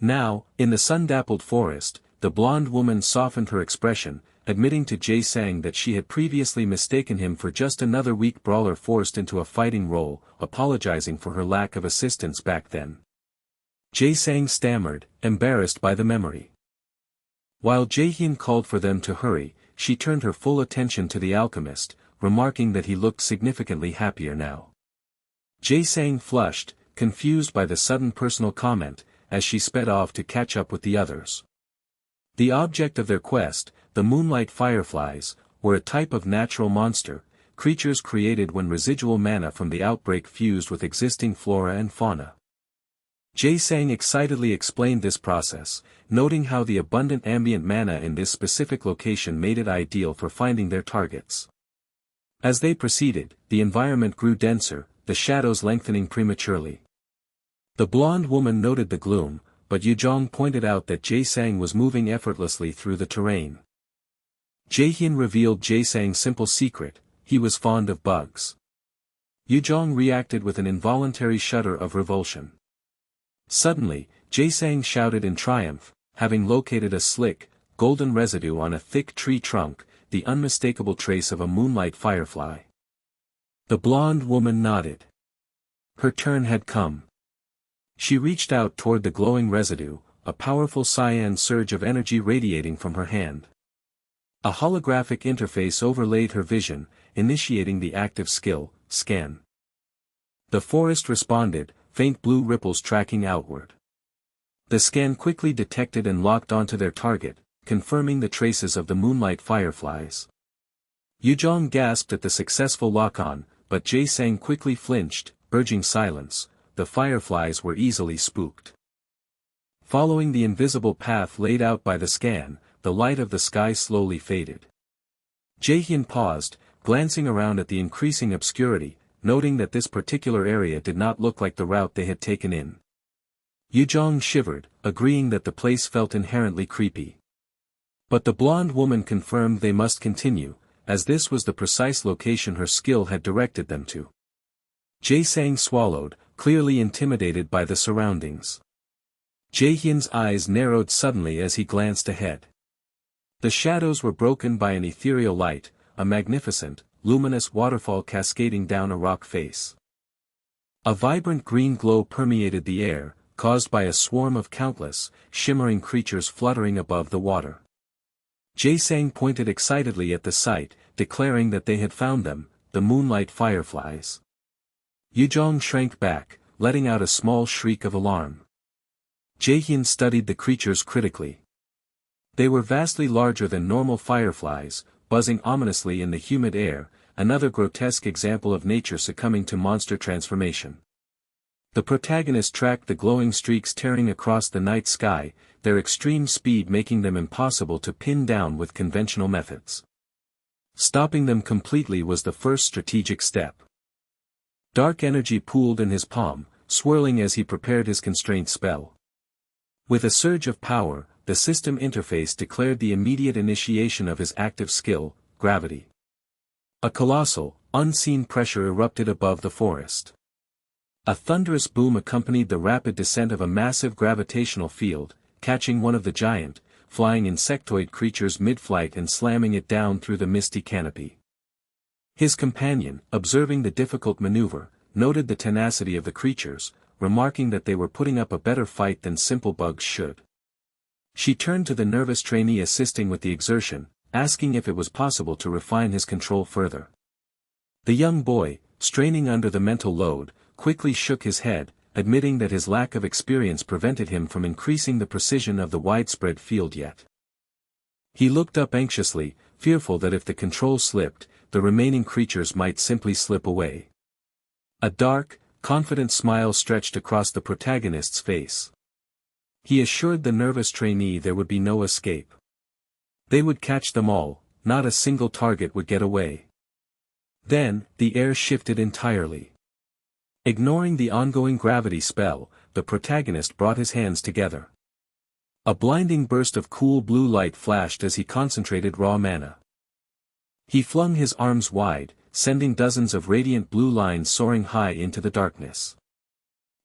Now, in the sun-dappled forest, the blonde woman softened her expression, admitting to Jae-sang that she had previously mistaken him for just another weak brawler forced into a fighting role, apologizing for her lack of assistance back then. Jae-sang stammered, embarrassed by the memory. While Jaehyun called for them to hurry, she turned her full attention to the alchemist, remarking that he looked significantly happier now. Jae-sang flushed, confused by the sudden personal comment, as she sped off to catch up with the others. The object of their quest, the moonlight fireflies, were a type of natural monster, creatures created when residual mana from the outbreak fused with existing flora and fauna. Jae-sang excitedly explained this process, noting how the abundant ambient mana in this specific location made it ideal for finding their targets. As they proceeded, the environment grew denser, the shadows lengthening prematurely. The blonde woman noted the gloom, but Yujong pointed out that Jae-sang was moving effortlessly through the terrain. Jaehyun revealed Jae-sang's simple secret: he was fond of bugs. Yujong reacted with an involuntary shudder of revulsion. Suddenly, Jae-sang shouted in triumph, having located a slick, golden residue on a thick tree trunk, the unmistakable trace of a moonlight firefly. The blonde woman nodded. Her turn had come. She reached out toward the glowing residue, a powerful cyan surge of energy radiating from her hand. A holographic interface overlaid her vision, initiating the active skill, scan. The forest responded, faint blue ripples tracking outward. The scan quickly detected and locked onto their target, confirming the traces of the moonlight fireflies. Yujong gasped at the successful lock-on, but Jae-sang quickly flinched, urging silence. The fireflies were easily spooked. Following the invisible path laid out by the scan, the light of the sky slowly faded. Jaehyun paused, glancing around at the increasing obscurity, noting that this particular area did not look like the route they had taken in. Yujong shivered, agreeing that the place felt inherently creepy. But the blonde woman confirmed they must continue, as this was the precise location her skill had directed them to. Jae-sang swallowed, clearly intimidated by the surroundings. Jaehyun's eyes narrowed suddenly as he glanced ahead. The shadows were broken by an ethereal light, a magnificent, luminous waterfall cascading down a rock face. A vibrant green glow permeated the air, caused by a swarm of countless, shimmering creatures fluttering above the water. Jae-sang pointed excitedly at the sight, declaring that they had found them, the moonlight fireflies. Yujong shrank back, letting out a small shriek of alarm. Jaehyun studied the creatures critically. They were vastly larger than normal fireflies, buzzing ominously in the humid air, another grotesque example of nature succumbing to monster transformation. The protagonist tracked the glowing streaks tearing across the night sky, their extreme speed making them impossible to pin down with conventional methods. Stopping them completely was the first strategic step. Dark energy pooled in his palm, swirling as he prepared his constraint spell. With a surge of power, the system interface declared the immediate initiation of his active skill, gravity. A colossal, unseen pressure erupted above the forest. A thunderous boom accompanied the rapid descent of a massive gravitational field, catching one of the giant, flying insectoid creatures mid-flight and slamming it down through the misty canopy. His companion, observing the difficult maneuver, noted the tenacity of the creatures, remarking that they were putting up a better fight than simple bugs should. She turned to the nervous trainee assisting with the exertion, asking if it was possible to refine his control further. The young boy, straining under the mental load, quickly shook his head, admitting that his lack of experience prevented him from increasing the precision of the widespread field yet. He looked up anxiously, fearful that if the control slipped, the remaining creatures might simply slip away. A dark, confident smile stretched across the protagonist's face. He assured the nervous trainee there would be no escape. They would catch them all, not a single target would get away. Then, the air shifted entirely. Ignoring the ongoing gravity spell, the protagonist brought his hands together. A blinding burst of cool blue light flashed as he concentrated raw mana. He flung his arms wide, sending dozens of radiant blue lines soaring high into the darkness.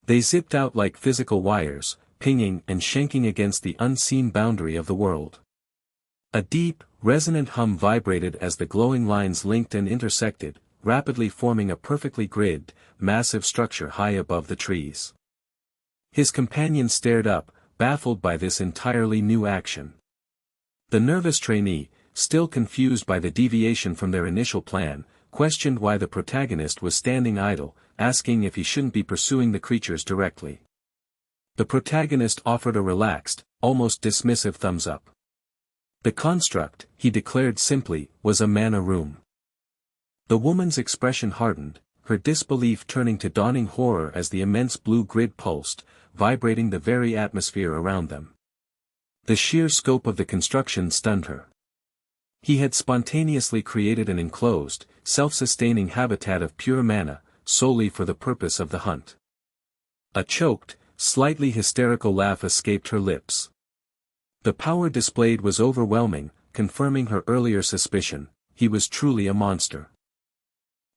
They zipped out like physical wires, pinging and shanking against the unseen boundary of the world. A deep, resonant hum vibrated as the glowing lines linked and intersected, rapidly forming a perfectly gridded, massive structure high above the trees. His companion stared up, baffled by this entirely new action. The nervous trainee, still confused by the deviation from their initial plan, questioned why the protagonist was standing idle, asking if he shouldn't be pursuing the creatures directly. The protagonist offered a relaxed, almost dismissive thumbs up. The construct, he declared simply, was a mana room. The woman's expression hardened, her disbelief turning to dawning horror as the immense blue grid pulsed, vibrating the very atmosphere around them. The sheer scope of the construction stunned her. He had spontaneously created an enclosed, self-sustaining habitat of pure mana, solely for the purpose of the hunt. A choked, slightly hysterical laugh escaped her lips. The power displayed was overwhelming, confirming her earlier suspicion, he was truly a monster.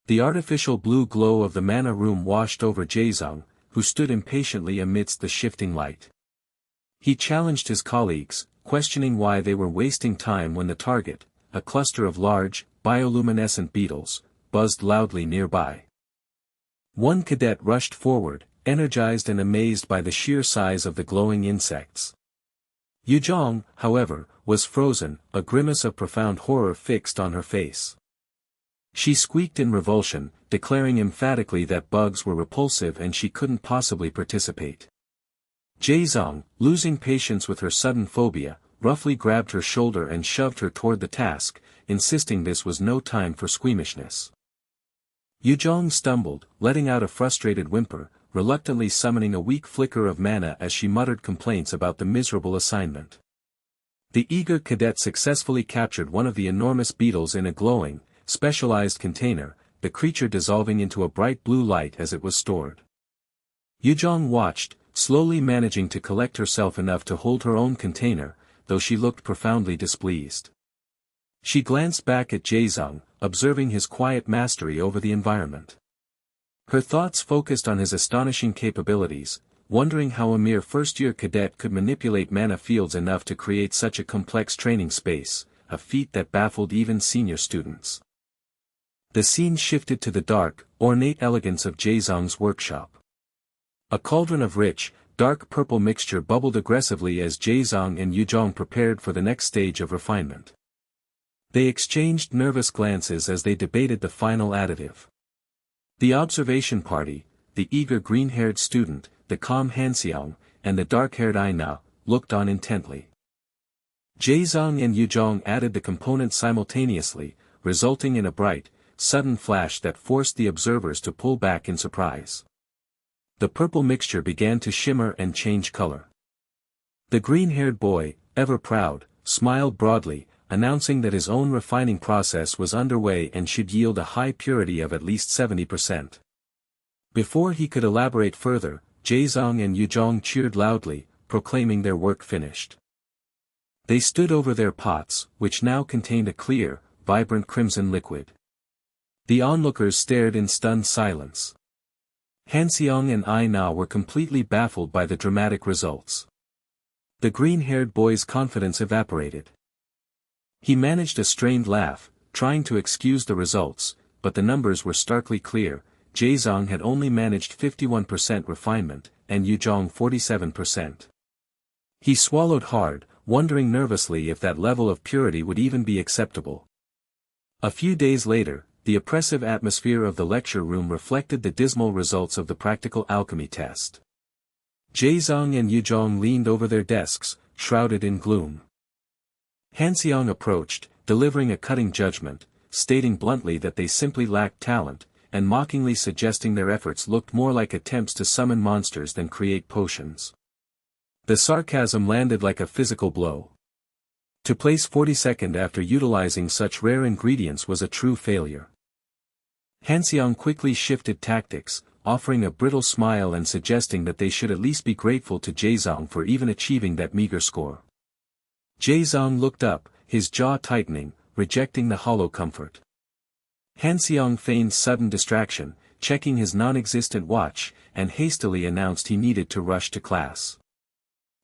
The artificial blue glow of the mana room washed over Jaezong, who stood impatiently amidst the shifting light. He challenged his colleagues, questioning why they were wasting time when the target, a cluster of large, bioluminescent beetles, buzzed loudly nearby. One cadet rushed forward, energized and amazed by the sheer size of the glowing insects. Yuzhong, however, was frozen, a grimace of profound horror fixed on her face. She squeaked in revulsion, declaring emphatically that bugs were repulsive and she couldn't possibly participate. Jaezong, losing patience with her sudden phobia, roughly grabbed her shoulder and shoved her toward the task, insisting this was no time for squeamishness. Yuzhong stumbled, letting out a frustrated whimper, reluctantly summoning a weak flicker of mana as she muttered complaints about the miserable assignment. The eager cadet successfully captured one of the enormous beetles in a glowing, specialized container, the creature dissolving into a bright blue light as it was stored. Yuzhong watched, slowly managing to collect herself enough to hold her own container, though she looked profoundly displeased. She glanced back at Jaezong, observing his quiet mastery over the environment. Her thoughts focused on his astonishing capabilities, wondering how a mere first-year cadet could manipulate mana fields enough to create such a complex training space, a feat that baffled even senior students. The scene shifted to the dark, ornate elegance of Jaezong's workshop. A cauldron of rich, dark purple mixture bubbled aggressively as Jaezong and Yuzhong prepared for the next stage of refinement. They exchanged nervous glances as they debated the final additive. The observation party, the eager green-haired student, the calm Hanseong, and the dark-haired Aina, looked on intently. Jaezong and Yuzhong added the components simultaneously, resulting in a bright, sudden flash that forced the observers to pull back in surprise. The purple mixture began to shimmer and change color. The green-haired boy, ever proud, smiled broadly, announcing that his own refining process was underway and should yield a high purity of at least 70%. Before he could elaborate further, Jaezong and Yuzhong cheered loudly, proclaiming their work finished. They stood over their pots, which now contained a clear, vibrant crimson liquid. The onlookers stared in stunned silence. Hanseong and Aina were completely baffled by the dramatic results. The green-haired boy's confidence evaporated. He managed a strained laugh, trying to excuse the results, but the numbers were starkly clear. Jaezong had only managed 51% refinement, and Yuzhong 47%. He swallowed hard, wondering nervously if that level of purity would even be acceptable. A few days later, the oppressive atmosphere of the lecture room reflected the dismal results of the practical alchemy test. Jaezong and Yuzhong leaned over their desks, shrouded in gloom. Hanseong approached, delivering a cutting judgment, stating bluntly that they simply lacked talent, and mockingly suggesting their efforts looked more like attempts to summon monsters than create potions. The sarcasm landed like a physical blow. To place 42nd after utilizing such rare ingredients was a true failure. Hanseong quickly shifted tactics, offering a brittle smile and suggesting that they should at least be grateful to Jaezong for even achieving that meager score. Jaezong looked up, his jaw tightening, rejecting the hollow comfort. Hanseong feigned sudden distraction, checking his non-existent watch, and hastily announced he needed to rush to class.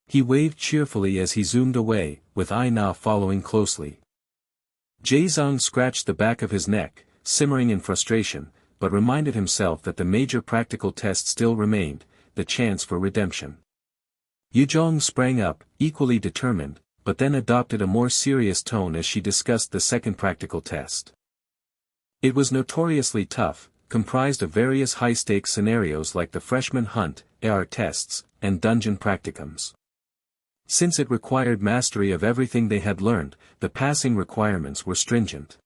He waved cheerfully as he zoomed away, with Aina following closely. Jaezong scratched the back of his neck, simmering in frustration, but reminded himself that the major practical test still remained, the chance for redemption. Yuzhong sprang up, equally determined, but then adopted a more serious tone as she discussed the second practical test. It was notoriously tough, comprised of various high-stakes scenarios like the freshman hunt, AR tests, and dungeon practicums. Since it required mastery of everything they had learned, the passing requirements were stringent.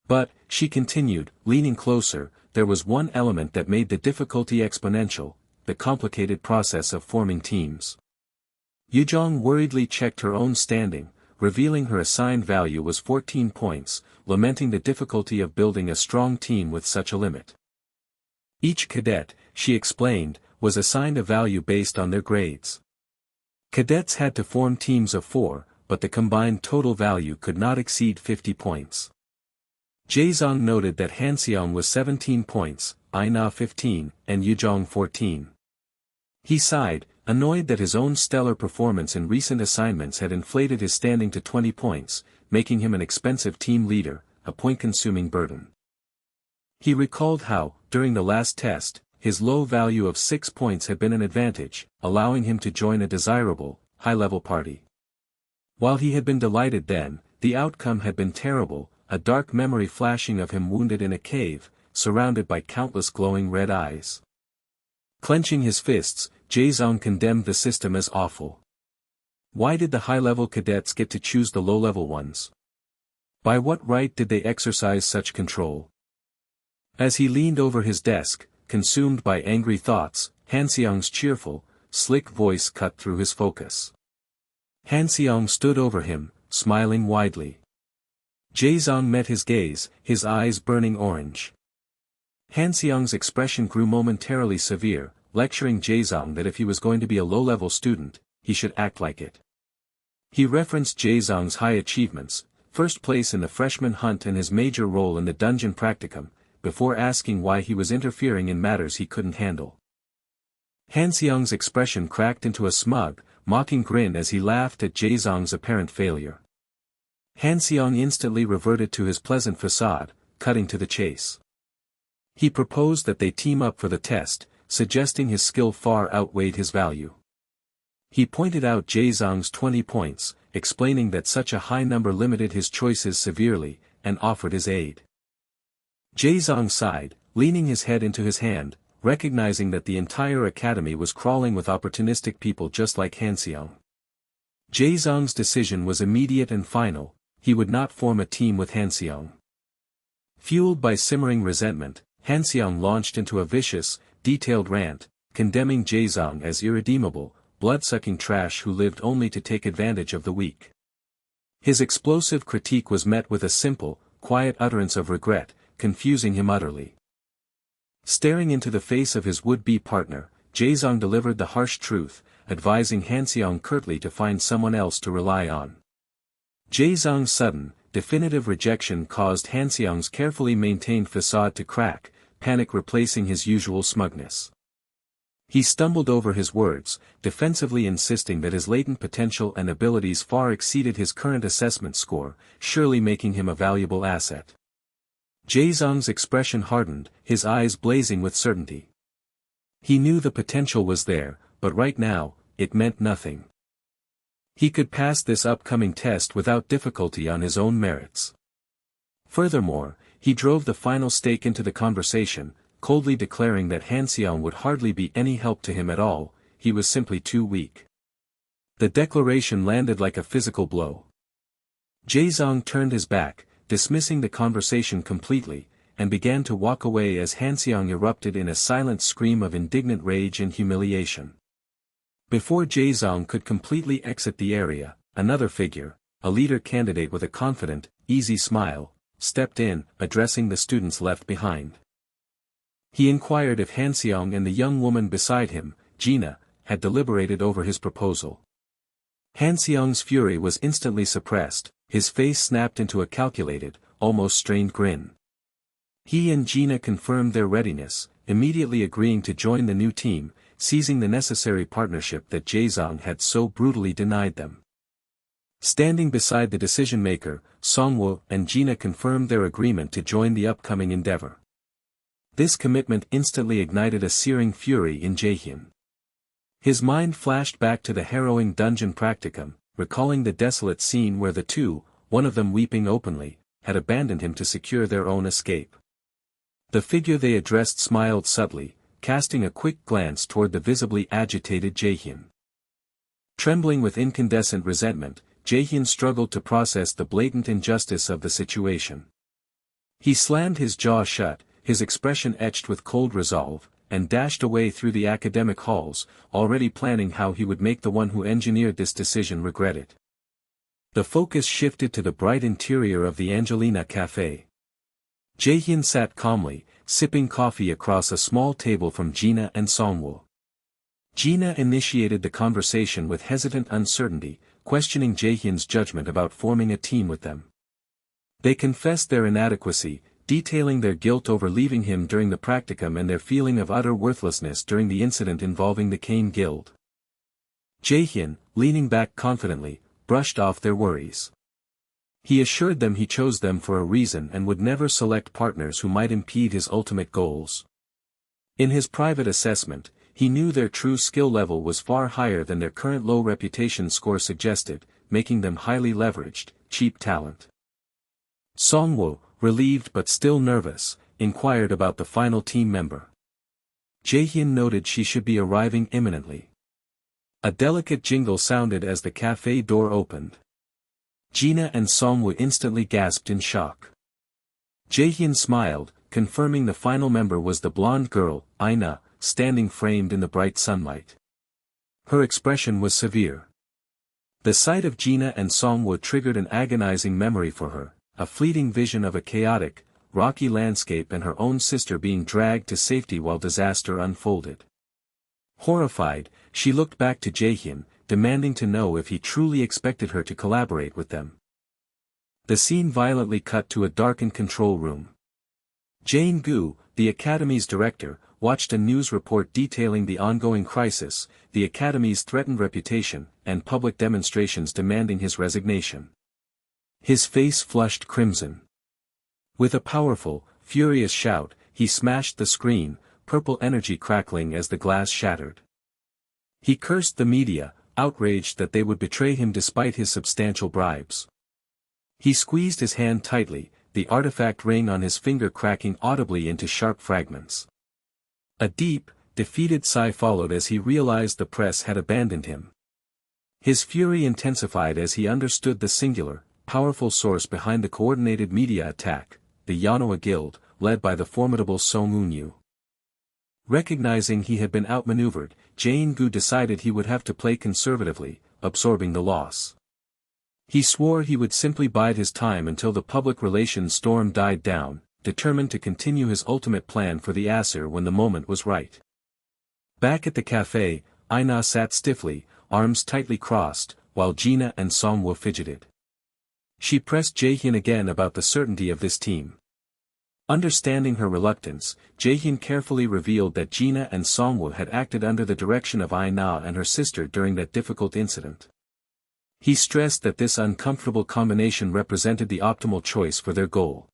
But, she continued, leaning closer, there was one element that made the difficulty exponential, the complicated process of forming teams. Yuzhong worriedly checked her own standing, revealing her assigned value was 14 points, lamenting the difficulty of building a strong team with such a limit. Each cadet, she explained, was assigned a value based on their grades. Cadets had to form teams of 4, but the combined total value could not exceed 50 points. Jaezong noted that Hanseong was 17 points, Aina 15, and Yuzhong 14. He sighed, annoyed that his own stellar performance in recent assignments had inflated his standing to 20 points, making him an expensive team leader, a point-consuming burden. He recalled how, during the last test, his low value of 6 points had been an advantage, allowing him to join a desirable, high-level party. While he had been delighted then, the outcome had been terrible, a dark memory flashing of him wounded in a cave, surrounded by countless glowing red eyes. Clenching his fists, Jaezong condemned the system as awful. Why did the high-level cadets get to choose the low-level ones? By what right did they exercise such control? As he leaned over his desk, consumed by angry thoughts, Hanseong's cheerful, slick voice cut through his focus. Hanseong stood over him, smiling widely. Jaezong met his gaze, his eyes burning orange. Hanseong's expression grew momentarily severe, lecturing Jaezong that if he was going to be a low-level student, he should act like it. He referenced Jaezong's high achievements, first place in the freshman hunt and his major role in the dungeon practicum, before asking why he was interfering in matters he couldn't handle. Hanseong's expression cracked into a smug, mocking grin as he laughed at Jaezong's apparent failure. Hanseong instantly reverted to his pleasant facade, cutting to the chase. He proposed that they team up for the test, suggesting his skill far outweighed his value. He pointed out Jaezong's 20 points, explaining that such a high number limited his choices severely, and offered his aid. Jaezong sighed, leaning his head into his hand, recognizing that the entire academy was crawling with opportunistic people just like Hanseong. Jaezong's decision was immediate and final, he would not form a team with Hanseong. Fueled by simmering resentment, Hanseong launched into a vicious, detailed rant, condemning Jaezong as irredeemable, blood-sucking trash who lived only to take advantage of the weak. His explosive critique was met with a simple, quiet utterance of regret, confusing him utterly. Staring into the face of his would-be partner, Jaezong delivered the harsh truth, advising Hanseong curtly to find someone else to rely on. Jaezong's sudden, definitive rejection caused Hanseong's carefully maintained facade to crack, panic replacing his usual smugness. He stumbled over his words, defensively insisting that his latent potential and abilities far exceeded his current assessment score, surely making him a valuable asset. Jaezong's expression hardened, his eyes blazing with certainty. He knew the potential was there, but right now, it meant nothing. He could pass this upcoming test without difficulty on his own merits. Furthermore, He drove the final stake into the conversation, coldly declaring that Hanseong would hardly be any help to him at all, he was simply too weak. The declaration landed like a physical blow. Jaezong turned his back, dismissing the conversation completely, and began to walk away as Hanseong erupted in a silent scream of indignant rage and humiliation. Before Jaezong could completely exit the area, another figure, a leader candidate with a confident, easy smile, stepped in, addressing the students left behind. He inquired if Hanseong and the young woman beside him, Gina, had deliberated over his proposal. Hanseong's fury was instantly suppressed, his face snapped into a calculated, almost strained grin. He and Gina confirmed their readiness, immediately agreeing to join the new team, seizing the necessary partnership that Jaezong had so brutally denied them. Standing beside the decision-maker, Songwoo and Gina confirmed their agreement to join the upcoming endeavor. This commitment instantly ignited a searing fury in Jaehyun. His mind flashed back to the harrowing dungeon practicum, recalling the desolate scene where the two, one of them weeping openly, had abandoned him to secure their own escape. The figure they addressed smiled subtly, casting a quick glance toward the visibly agitated Jaehyun. Trembling with incandescent resentment, Jaehyun struggled to process the blatant injustice of the situation. He slammed his jaw shut, his expression etched with cold resolve, and dashed away through the academic halls, already planning how he would make the one who engineered this decision regret it. The focus shifted to the bright interior of the Angelina Café. Jaehyun sat calmly, sipping coffee across a small table from Gina and Songwoo. Gina initiated the conversation with hesitant uncertainty, questioning Jaehyun's judgment about forming a team with them. They confessed their inadequacy, detailing their guilt over leaving him during the practicum and their feeling of utter worthlessness during the incident involving the Cane Guild. Jaehyun, leaning back confidently, brushed off their worries. He assured them he chose them for a reason and would never select partners who might impede his ultimate goals. In his private assessment, he knew their true skill level was far higher than their current low reputation score suggested, making them highly leveraged, cheap talent. Songwoo, relieved but still nervous, inquired about the final team member. Jaehyun noted she should be arriving imminently. A delicate jingle sounded as the cafe door opened. Gina and Songwoo instantly gasped in shock. Jaehyun smiled, confirming the final member was the blonde girl, Aina, standing framed in the bright sunlight. Her expression was severe. The sight of Gina and Songwoo triggered an agonizing memory for her, a fleeting vision of a chaotic, rocky landscape and her own sister being dragged to safety while disaster unfolded. Horrified, she looked back to Jaehyun, demanding to know if he truly expected her to collaborate with them. The scene violently cut to a darkened control room. Jane Gu, the Academy's director, watched a news report detailing the ongoing crisis, the Academy's threatened reputation, and public demonstrations demanding his resignation. His face flushed crimson. With a powerful, furious shout, he smashed the screen, purple energy crackling as the glass shattered. He cursed the media, outraged that they would betray him despite his substantial bribes. He squeezed his hand tightly, the artifact ring on his finger cracking audibly into sharp fragments. A deep, defeated sigh followed as he realized the press had abandoned him. His fury intensified as he understood the singular, powerful source behind the coordinated media attack, the Yanoa Guild, led by the formidable Song Eun-yu. Recognizing he had been outmaneuvered, Jane Gu decided he would have to play conservatively, absorbing the loss. He swore he would simply bide his time until the public relations storm died down, determined to continue his ultimate plan for the Aesir when the moment was right. Back at the cafe, Aina sat stiffly, arms tightly crossed, while Gina and Songwoo fidgeted. She pressed Jaehyun again about the certainty of this team. Understanding her reluctance, Jaehyun carefully revealed that Gina and Songwoo had acted under the direction of Aina and her sister during that difficult incident. He stressed that this uncomfortable combination represented the optimal choice for their goal.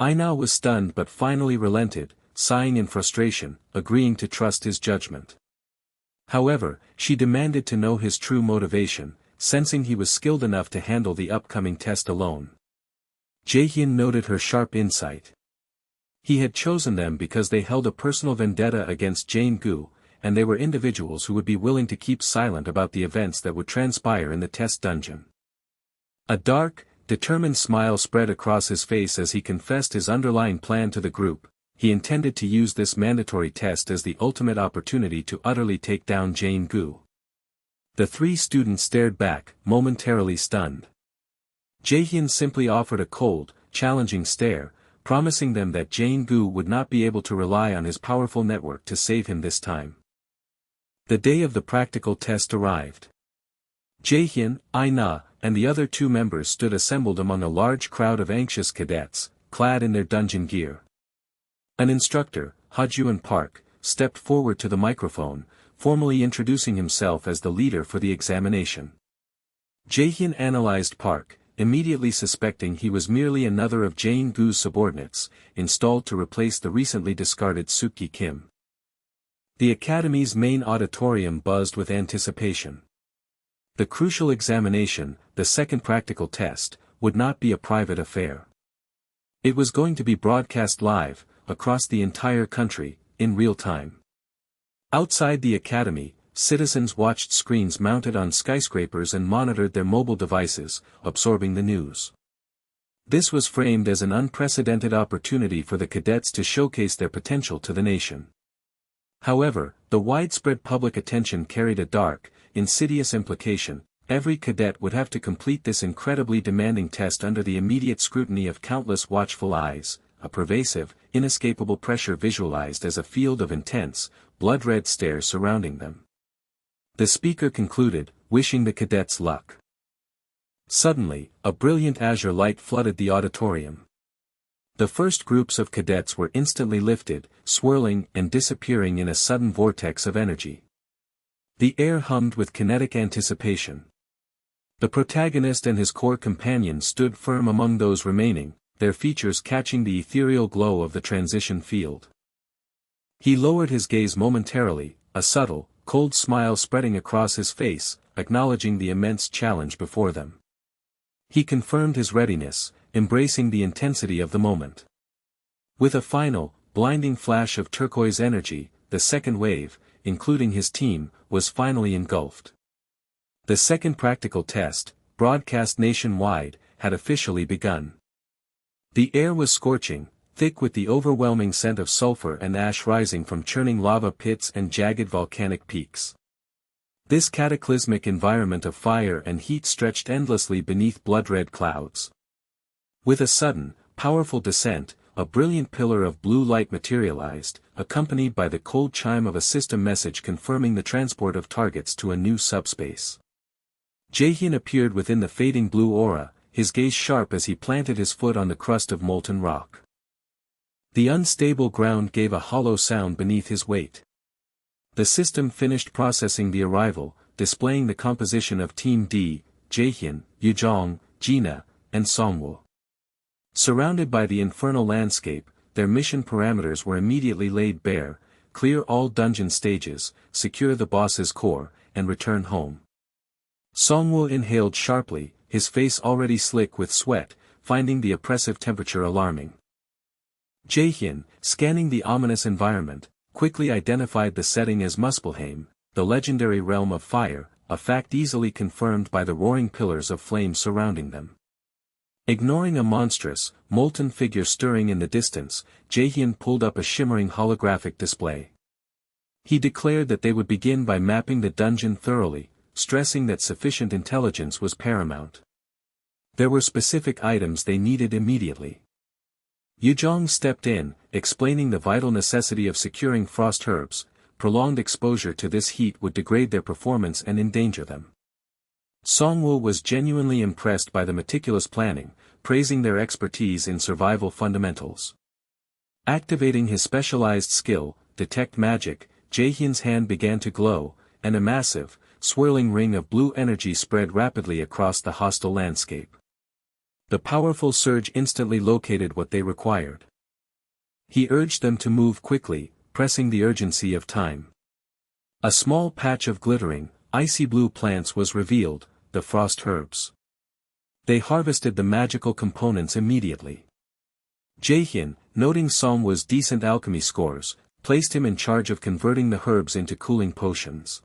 Aina was stunned but finally relented, sighing in frustration, agreeing to trust his judgment. However, she demanded to know his true motivation, sensing he was skilled enough to handle the upcoming test alone. Jaehyun noted her sharp insight. He had chosen them because they held a personal vendetta against Jane-gu, and they were individuals who would be willing to keep silent about the events that would transpire in the test dungeon. A dark, determined smile spread across his face as he confessed his underlying plan to the group. He intended to use this mandatory test as the ultimate opportunity to utterly take down Jane-gu. The three students stared back, momentarily stunned. Jaehyun simply offered a cold, challenging stare, promising them that Jane-gu would not be able to rely on his powerful network to save him this time. The day of the practical test arrived. Jaehyun, Aina, and the other two members stood assembled among a large crowd of anxious cadets, clad in their dungeon gear. An instructor, Hajun Park, stepped forward to the microphone, formally introducing himself as the leader for the examination. Jaehyun analyzed Park, immediately suspecting he was merely another of Jane-gu's subordinates, installed to replace the recently discarded Sukki Kim. The academy's main auditorium buzzed with anticipation. The crucial examination, the second practical test, would not be a private affair. It was going to be broadcast live, across the entire country, in real time. Outside the academy, citizens watched screens mounted on skyscrapers and monitored their mobile devices, absorbing the news. This was framed as an unprecedented opportunity for the cadets to showcase their potential to the nation. However, the widespread public attention carried a dark, insidious implication. Every cadet would have to complete this incredibly demanding test under the immediate scrutiny of countless watchful eyes, a pervasive, inescapable pressure visualized as a field of intense, blood-red stare surrounding them. The speaker concluded, wishing the cadets luck. Suddenly, a brilliant azure light flooded the auditorium. The first groups of cadets were instantly lifted, swirling and disappearing in a sudden vortex of energy. The air hummed with kinetic anticipation. The protagonist and his core companion stood firm among those remaining, their features catching the ethereal glow of the transition field. He lowered his gaze momentarily, a subtle, cold smile spreading across his face, acknowledging the immense challenge before them. He confirmed his readiness, embracing the intensity of the moment. With a final, blinding flash of turquoise energy, the second wave, including his team, was finally engulfed. The second practical test, broadcast nationwide, had officially begun. The air was scorching, thick with the overwhelming scent of sulfur and ash rising from churning lava pits and jagged volcanic peaks. This cataclysmic environment of fire and heat stretched endlessly beneath blood-red clouds. With a sudden, powerful descent, a brilliant pillar of blue light materialized, accompanied by the cold chime of a system message confirming the transport of targets to a new subspace. Jaehyun appeared within the fading blue aura, his gaze sharp as he planted his foot on the crust of molten rock. The unstable ground gave a hollow sound beneath his weight. The system finished processing the arrival, displaying the composition of Team D, Jaehyun, Yujong, Jina, and Songwoo. Surrounded by the infernal landscape, their mission parameters were immediately laid bare: clear all dungeon stages, secure the boss's core, and return home. Songwoo inhaled sharply, his face already slick with sweat, finding the oppressive temperature alarming. Jaehyun, scanning the ominous environment, quickly identified the setting as Muspelheim, the legendary realm of fire, a fact easily confirmed by the roaring pillars of flame surrounding them. Ignoring a monstrous, molten figure stirring in the distance, Jaehyun pulled up a shimmering holographic display. He declared that they would begin by mapping the dungeon thoroughly, stressing that sufficient intelligence was paramount. There were specific items they needed immediately. Yujong stepped in, explaining the vital necessity of securing frost herbs. Prolonged exposure to this heat would degrade their performance and endanger them. Songwoo was genuinely impressed by the meticulous planning, praising their expertise in survival fundamentals. Activating his specialized skill, Detect Magic, Jaehyun's hand began to glow, and a massive, swirling ring of blue energy spread rapidly across the hostile landscape. The powerful surge instantly located what they required. He urged them to move quickly, pressing the urgency of time. A small patch of glittering, icy blue plants was revealed, the frost herbs. They harvested the magical components immediately. Jaehyun, noting Somhwa's decent alchemy scores, placed him in charge of converting the herbs into cooling potions.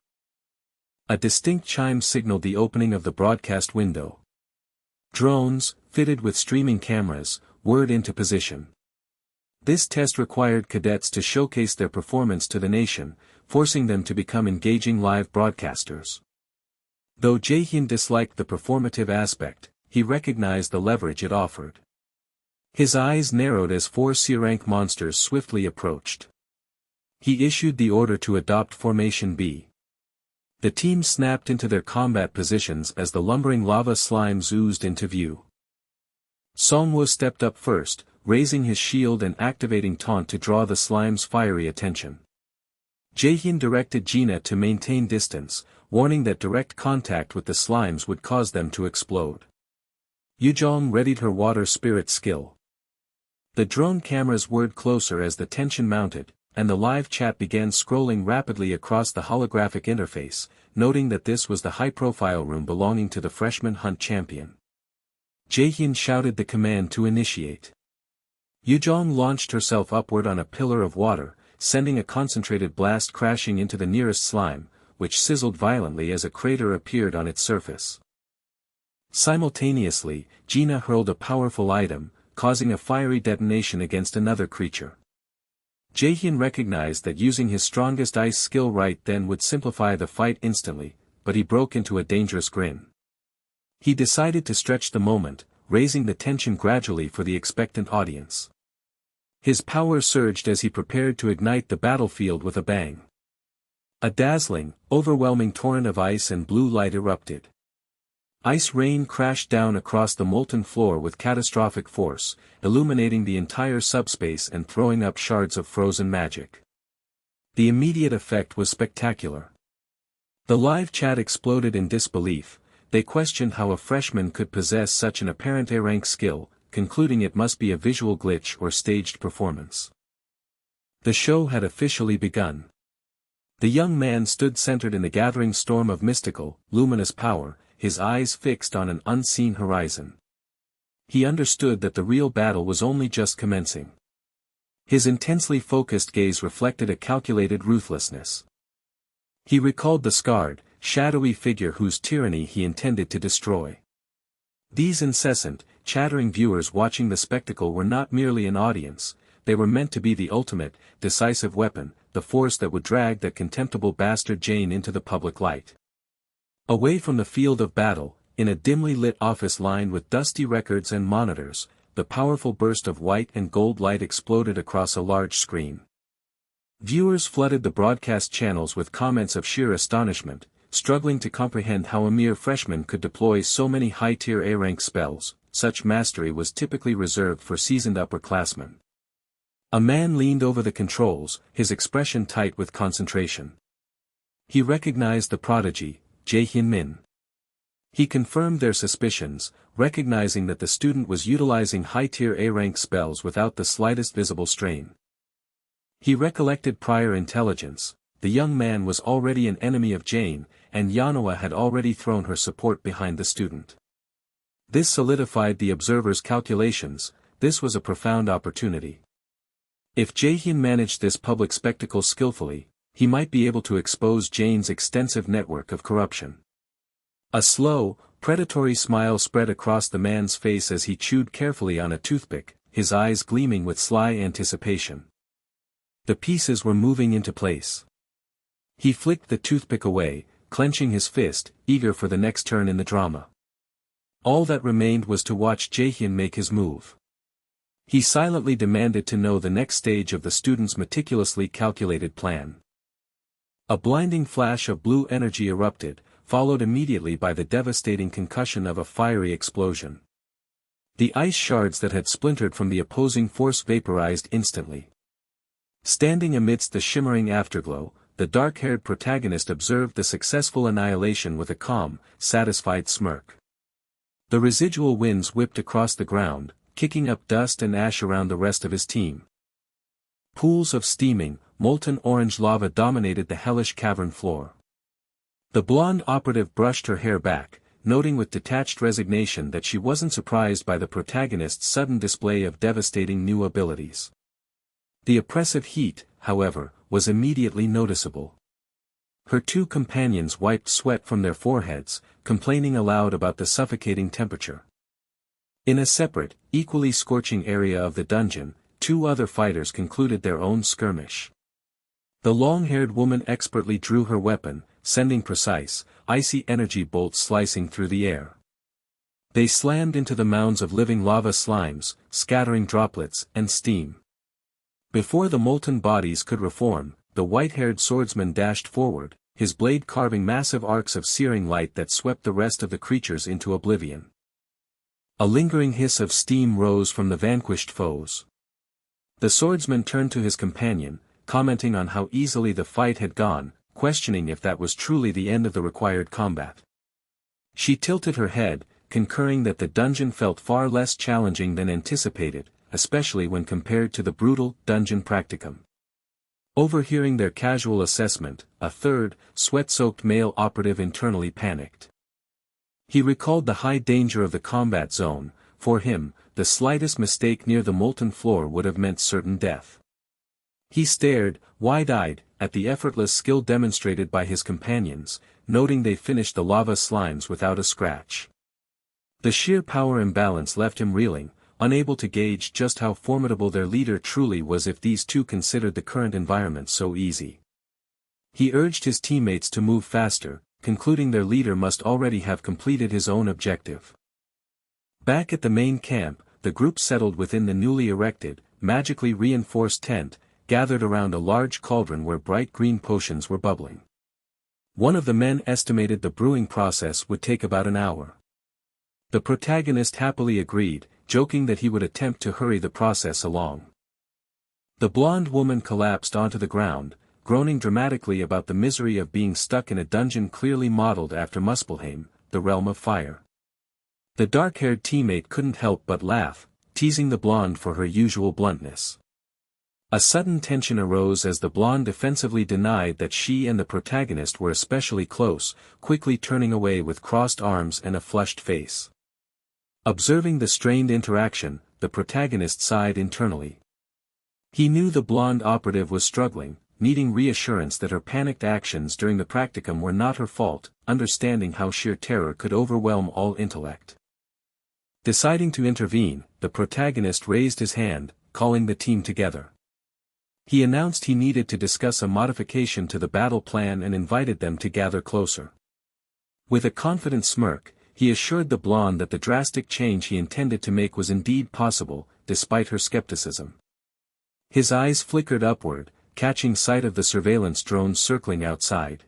A distinct chime signaled the opening of the broadcast window. Drones, fitted with streaming cameras, whirred into position. This test required cadets to showcase their performance to the nation, forcing them to become engaging live broadcasters. Though Jaehyun disliked the performative aspect, he recognized the leverage it offered. His eyes narrowed as 4 C-rank monsters swiftly approached. He issued the order to adopt Formation B. The team snapped into their combat positions as the lumbering lava slimes oozed into view. Somhwa stepped up first, raising his shield and activating taunt to draw the slime's fiery attention. Jaehyun directed Gina to maintain distance, warning that direct contact with the slimes would cause them to explode. Yujong readied her water spirit skill. The drone cameras whirred closer as the tension mounted, and the live chat began scrolling rapidly across the holographic interface, noting that this was the high-profile room belonging to the freshman hunt champion. Jaehyun shouted the command to initiate. Yujong launched herself upward on a pillar of water, sending a concentrated blast crashing into the nearest slime, which sizzled violently as a crater appeared on its surface. Simultaneously, Gina hurled a powerful item, causing a fiery detonation against another creature. Jaehyun recognized that using his strongest ice skill right then would simplify the fight instantly, but he broke into a dangerous grin. He decided to stretch the moment, raising the tension gradually for the expectant audience. His power surged as he prepared to ignite the battlefield with a bang. A dazzling, overwhelming torrent of ice and blue light erupted. Ice rain crashed down across the molten floor with catastrophic force, illuminating the entire subspace and throwing up shards of frozen magic. The immediate effect was spectacular. The live chat exploded in disbelief. They questioned how a freshman could possess such an apparent A-rank skill, concluding it must be a visual glitch or staged performance. The show had officially begun. The young man stood centered in the gathering storm of mystical, luminous power, his eyes fixed on an unseen horizon. He understood that the real battle was only just commencing. His intensely focused gaze reflected a calculated ruthlessness. He recalled the scarred, shadowy figure whose tyranny he intended to destroy. These incessant, chattering viewers watching the spectacle were not merely an audience, they were meant to be the ultimate, decisive weapon, the force that would drag that contemptible bastard Jane into the public light. Away from the field of battle, in a dimly lit office lined with dusty records and monitors, the powerful burst of white and gold light exploded across a large screen. Viewers flooded the broadcast channels with comments of sheer astonishment, struggling to comprehend how a mere freshman could deploy so many high-tier A-rank spells. Such mastery was typically reserved for seasoned upperclassmen. A man leaned over the controls, his expression tight with concentration. He recognized the prodigy, Jaehyun Min. He confirmed their suspicions, recognizing that the student was utilizing high-tier A-rank spells without the slightest visible strain. He recollected prior intelligence. The young man was already an enemy of Jane, and Yanoa had already thrown her support behind the student. This solidified the observer's calculations. This was a profound opportunity. If Jaehyun managed this public spectacle skillfully, he might be able to expose Jane's extensive network of corruption. A slow, predatory smile spread across the man's face as he chewed carefully on a toothpick, his eyes gleaming with sly anticipation. The pieces were moving into place. He flicked the toothpick away, clenching his fist, eager for the next turn in the drama. All that remained was to watch Jaehyun make his move. He silently demanded to know the next stage of the student's meticulously calculated plan. A blinding flash of blue energy erupted, followed immediately by the devastating concussion of a fiery explosion. The ice shards that had splintered from the opposing force vaporized instantly. Standing amidst the shimmering afterglow, the dark-haired protagonist observed the successful annihilation with a calm, satisfied smirk. The residual winds whipped across the ground, kicking up dust and ash around the rest of his team. Pools of steaming, molten orange lava dominated the hellish cavern floor. The blonde operative brushed her hair back, noting with detached resignation that she wasn't surprised by the protagonist's sudden display of devastating new abilities. The oppressive heat, however, was immediately noticeable. Her two companions wiped sweat from their foreheads, complaining aloud about the suffocating temperature. In a separate, equally scorching area of the dungeon, two other fighters concluded their own skirmish. The long-haired woman expertly drew her weapon, sending precise, icy energy bolts slicing through the air. They slammed into the mounds of living lava slimes, scattering droplets and steam. Before the molten bodies could reform, the white-haired swordsman dashed forward, his blade carving massive arcs of searing light that swept the rest of the creatures into oblivion. A lingering hiss of steam rose from the vanquished foes. The swordsman turned to his companion, commenting on how easily the fight had gone, questioning if that was truly the end of the required combat. She tilted her head, concurring that the dungeon felt far less challenging than anticipated, especially when compared to the brutal dungeon practicum. Overhearing their casual assessment, a third, sweat-soaked male operative internally panicked. He recalled the high danger of the combat zone. For him, the slightest mistake near the molten floor would have meant certain death. He stared, wide-eyed, at the effortless skill demonstrated by his companions, noting they finished the lava slimes without a scratch. The sheer power imbalance left him reeling, unable to gauge just how formidable their leader truly was if these two considered the current environment so easy. He urged his teammates to move faster, concluding their leader must already have completed his own objective. Back at the main camp, the group settled within the newly erected, magically reinforced tent, gathered around a large cauldron where bright green potions were bubbling. One of the men estimated the brewing process would take about an hour. The protagonist happily agreed, joking that he would attempt to hurry the process along. The blonde woman collapsed onto the ground, groaning dramatically about the misery of being stuck in a dungeon clearly modeled after Muspelheim, the realm of fire. The dark-haired teammate couldn't help but laugh, teasing the blonde for her usual bluntness. A sudden tension arose as the blonde defensively denied that she and the protagonist were especially close, quickly turning away with crossed arms and a flushed face. Observing the strained interaction, the protagonist sighed internally. He knew the blonde operative was struggling, needing reassurance that her panicked actions during the practicum were not her fault, understanding how sheer terror could overwhelm all intellect. Deciding to intervene, the protagonist raised his hand, calling the team together. He announced he needed to discuss a modification to the battle plan and invited them to gather closer. With a confident smirk, he assured the blonde that the drastic change he intended to make was indeed possible, despite her skepticism. His eyes flickered upward, catching sight of the surveillance drones circling outside.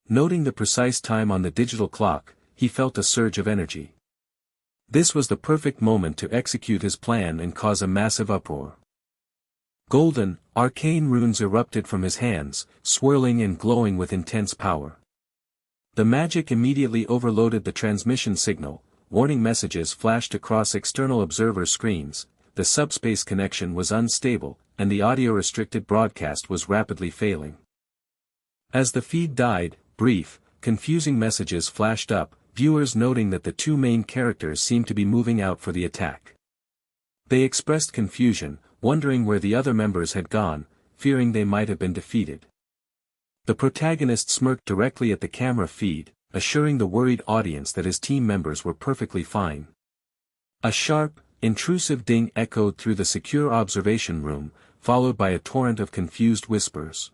Noting the precise time on the digital clock, he felt a surge of energy. This was the perfect moment to execute his plan and cause a massive uproar. Golden, arcane runes erupted from his hands, swirling and glowing with intense power. The magic immediately overloaded the transmission signal, warning messages flashed across external observer screens, the subspace connection was unstable, and the audio-restricted broadcast was rapidly failing. As the feed died, brief, confusing messages flashed up, viewers noting that the two main characters seemed to be moving out for the attack. They expressed confusion, wondering where the other members had gone, fearing they might have been defeated. The protagonist smirked directly at the camera feed, assuring the worried audience that his team members were perfectly fine. A sharp, intrusive ding echoed through the secure observation room, followed by a torrent of confused whispers.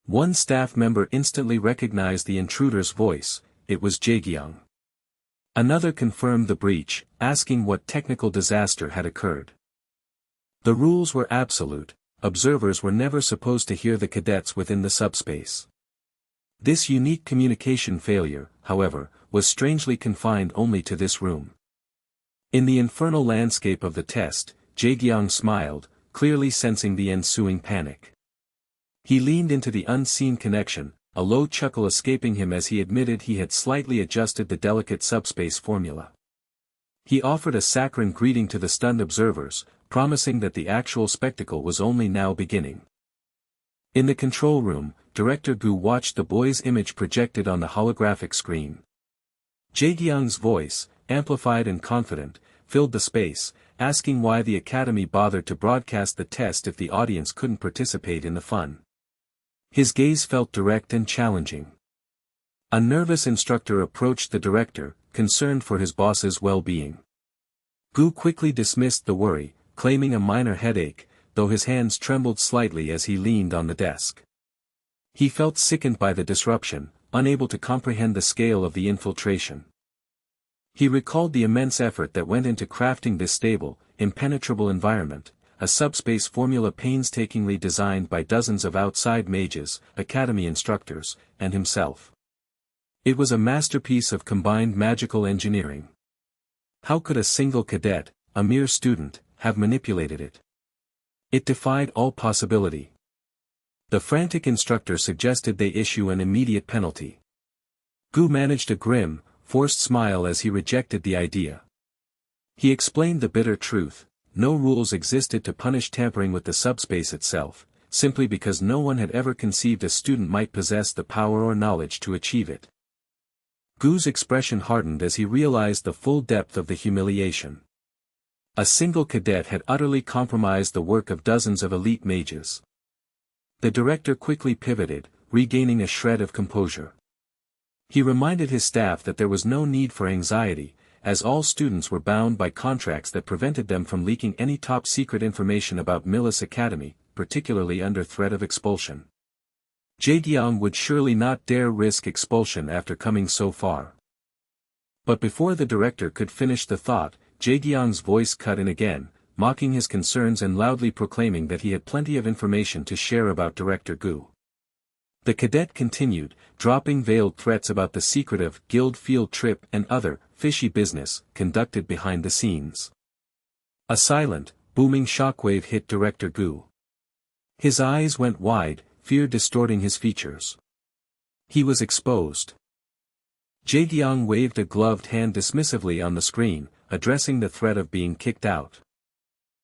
One staff member instantly recognized the intruder's voice. It was Jaegyung. Another confirmed the breach, asking what technical disaster had occurred. The rules were absolute, observers were never supposed to hear the cadets within the subspace. This unique communication failure, however, was strangely confined only to this room. In the infernal landscape of the test, Jaegyung smiled, clearly sensing the ensuing panic. He leaned into the unseen connection, a low chuckle escaping him as he admitted he had slightly adjusted the delicate subspace formula. He offered a saccharine greeting to the stunned observers, promising that the actual spectacle was only now beginning. In the control room, Director Gu watched the boy's image projected on the holographic screen. Jae-gyung's voice, amplified and confident, filled the space, asking why the academy bothered to broadcast the test if the audience couldn't participate in the fun. His gaze felt direct and challenging. A nervous instructor approached the director, concerned for his boss's well-being. Gu quickly dismissed the worry, claiming a minor headache, though his hands trembled slightly as he leaned on the desk. He felt sickened by the disruption, unable to comprehend the scale of the infiltration. He recalled the immense effort that went into crafting this stable, impenetrable environment, a subspace formula painstakingly designed by dozens of outside mages, academy instructors, and himself. It was a masterpiece of combined magical engineering. How could a single cadet, a mere student, have manipulated it? It defied all possibility. The frantic instructor suggested they issue an immediate penalty. Gu managed a grim, forced smile as he rejected the idea. He explained the bitter truth: no rules existed to punish tampering with the subspace itself, simply because no one had ever conceived a student might possess the power or knowledge to achieve it. Gu's expression hardened as he realized the full depth of the humiliation. A single cadet had utterly compromised the work of dozens of elite mages. The director quickly pivoted, regaining a shred of composure. He reminded his staff that there was no need for anxiety, as all students were bound by contracts that prevented them from leaking any top-secret information about Millis Academy, particularly under threat of expulsion. Jae-gyung would surely not dare risk expulsion after coming so far. But before the director could finish the thought, Jae-gyung's voice cut in again, mocking his concerns and loudly proclaiming that he had plenty of information to share about Director Gu. The cadet continued, dropping veiled threats about the secretive guild field trip and other fishy business conducted behind the scenes. A silent, booming shockwave hit Director Gu. His eyes went wide, fear distorting his features. He was exposed. Jae-gyung waved a gloved hand dismissively on the screen, addressing the threat of being kicked out.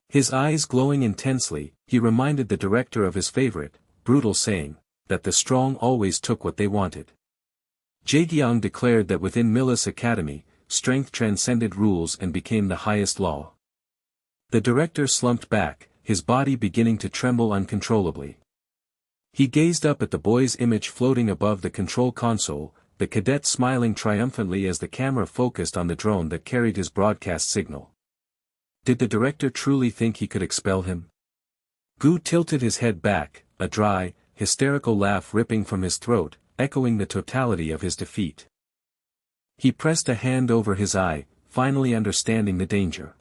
His eyes glowing intensely, he reminded the director of his favorite, brutal saying, that the strong always took what they wanted. Jae-gyung declared that within Millis Academy, strength transcended rules and became the highest law. The director slumped back, his body beginning to tremble uncontrollably. He gazed up at the boy's image floating above the control console, the cadet smiling triumphantly as the camera focused on the drone that carried his broadcast signal. Did the director truly think he could expel him? Gu tilted his head back, a dry, hysterical laugh ripping from his throat, echoing the totality of his defeat. He pressed a hand over his eye, finally understanding the danger.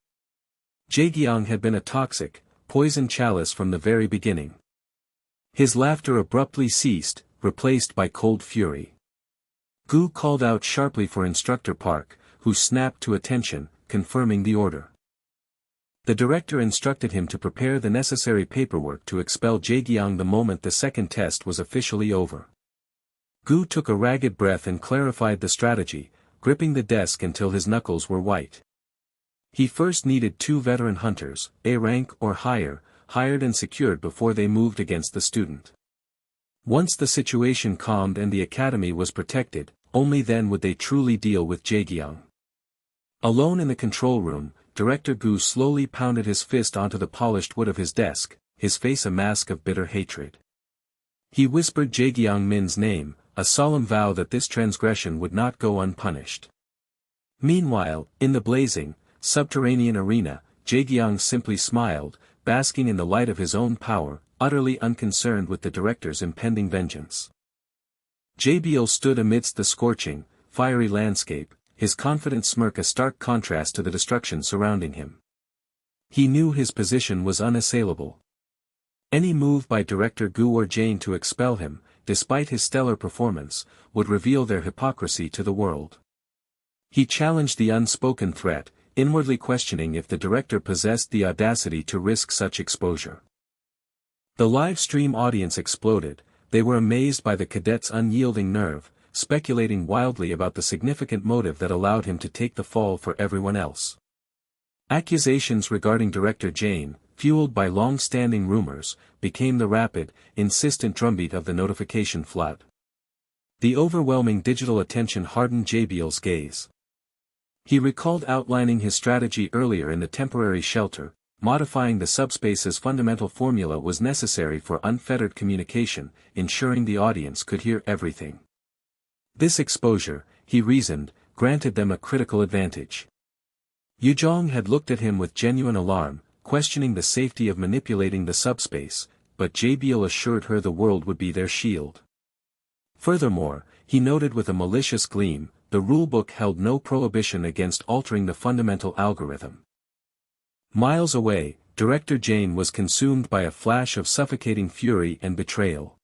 Jae-gyung had been a toxic, poison chalice from the very beginning. His laughter abruptly ceased, replaced by cold fury. Gu called out sharply for Instructor Park, who snapped to attention, confirming the order. The director instructed him to prepare the necessary paperwork to expel Jae-gyung the moment the second test was officially over. Gu took a ragged breath and clarified the strategy, gripping the desk until his knuckles were white. He first needed 2 veteran hunters, A rank or higher, hired and secured before they moved against the student. Once the situation calmed and the academy was protected, only then would they truly deal with Jae-gyung. Alone in the control room, Director Gu slowly pounded his fist onto the polished wood of his desk, his face a mask of bitter hatred. He whispered Jae-gyung Min's name, a solemn vow that this transgression would not go unpunished. Meanwhile, in the blazing, subterranean arena, Jae-gyung simply smiled, basking in the light of his own power, utterly unconcerned with the director's impending vengeance. Jae-byul stood amidst the scorching, fiery landscape, his confident smirk a stark contrast to the destruction surrounding him. He knew his position was unassailable. Any move by Director Gu or Jane to expel him, despite his stellar performance, would reveal their hypocrisy to the world. He challenged the unspoken threat, inwardly questioning if the director possessed the audacity to risk such exposure. The live stream audience exploded. They were amazed by the cadet's unyielding nerve, speculating wildly about the significant motive that allowed him to take the fall for everyone else. Accusations regarding Director Jane, fueled by long-standing rumors, became the rapid, insistent drumbeat of the notification flood. The overwhelming digital attention hardened Jae-byul's gaze. He recalled outlining his strategy earlier in the temporary shelter. Modifying the subspace's fundamental formula was necessary for unfettered communication, ensuring the audience could hear everything. This exposure, he reasoned, granted them a critical advantage. Yuzhong had looked at him with genuine alarm, questioning the safety of manipulating the subspace, but JBL assured her the world would be their shield. Furthermore, he noted with a malicious gleam, the rulebook held no prohibition against altering the fundamental algorithm. Miles away, Director Jane was consumed by a flash of suffocating fury and betrayal.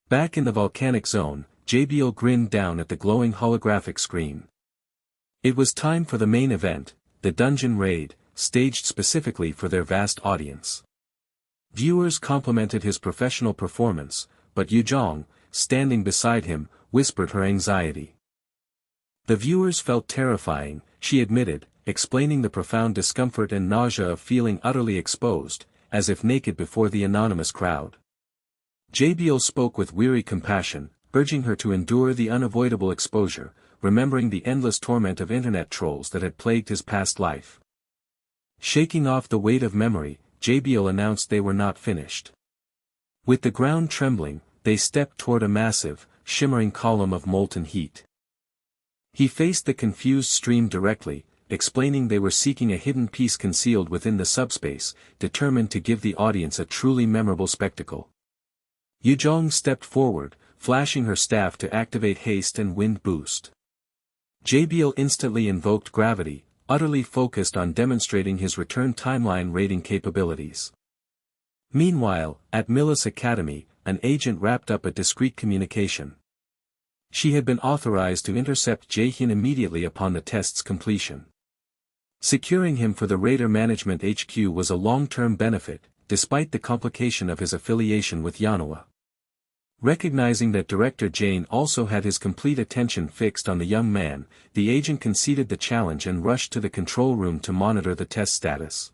Back in the volcanic zone, JBL grinned down at the glowing holographic screen. It was time for the main event, the dungeon raid, staged specifically for their vast audience. Viewers complimented his professional performance, but Yuzhong, standing beside him, whispered her anxiety. The viewers felt terrifying, she admitted, explaining the profound discomfort and nausea of feeling utterly exposed, as if naked before the anonymous crowd. JBL spoke with weary compassion, urging her to endure the unavoidable exposure, remembering the endless torment of internet trolls that had plagued his past life. Shaking off the weight of memory, JBL announced they were not finished. With the ground trembling, they stepped toward a massive, shimmering column of molten heat. He faced the confused stream directly, explaining they were seeking a hidden piece concealed within the subspace, determined to give the audience a truly memorable spectacle. Yuzhong stepped forward, flashing her staff to activate haste and wind boost. JBL instantly invoked gravity, utterly focused on demonstrating his return timeline rating capabilities. Meanwhile, at Millis Academy, an agent wrapped up a discreet communication. She had been authorized to intercept Jaehyun immediately upon the test's completion. Securing him for the Raider Management HQ was a long-term benefit, despite the complication of his affiliation with Manhwa. Recognizing that Director Jane also had his complete attention fixed on the young man, the agent conceded the challenge and rushed to the control room to monitor the test status.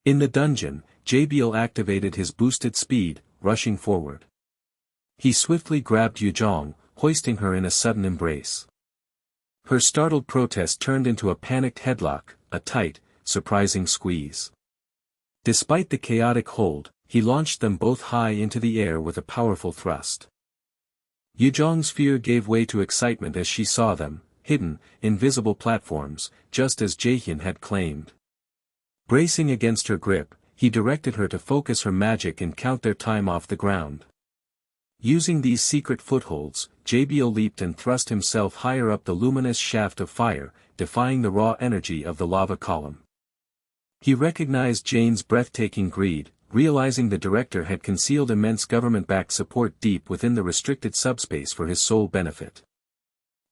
In the dungeon, JBL activated his boosted speed, rushing forward. He swiftly grabbed Yuzhong, hoisting her in a sudden embrace. Her startled protest turned into a panicked headlock, a tight, surprising squeeze. Despite the chaotic hold, he launched them both high into the air with a powerful thrust. Yuzhong's fear gave way to excitement as she saw them, hidden, invisible platforms, just as Jaehyun had claimed. Bracing against her grip, he directed her to focus her magic and count their time off the ground. Using these secret footholds, JBL leaped and thrust himself higher up the luminous shaft of fire, defying the raw energy of the lava column. He recognized Jane's breathtaking greed, realizing the director had concealed immense government-backed support deep within the restricted subspace for his sole benefit.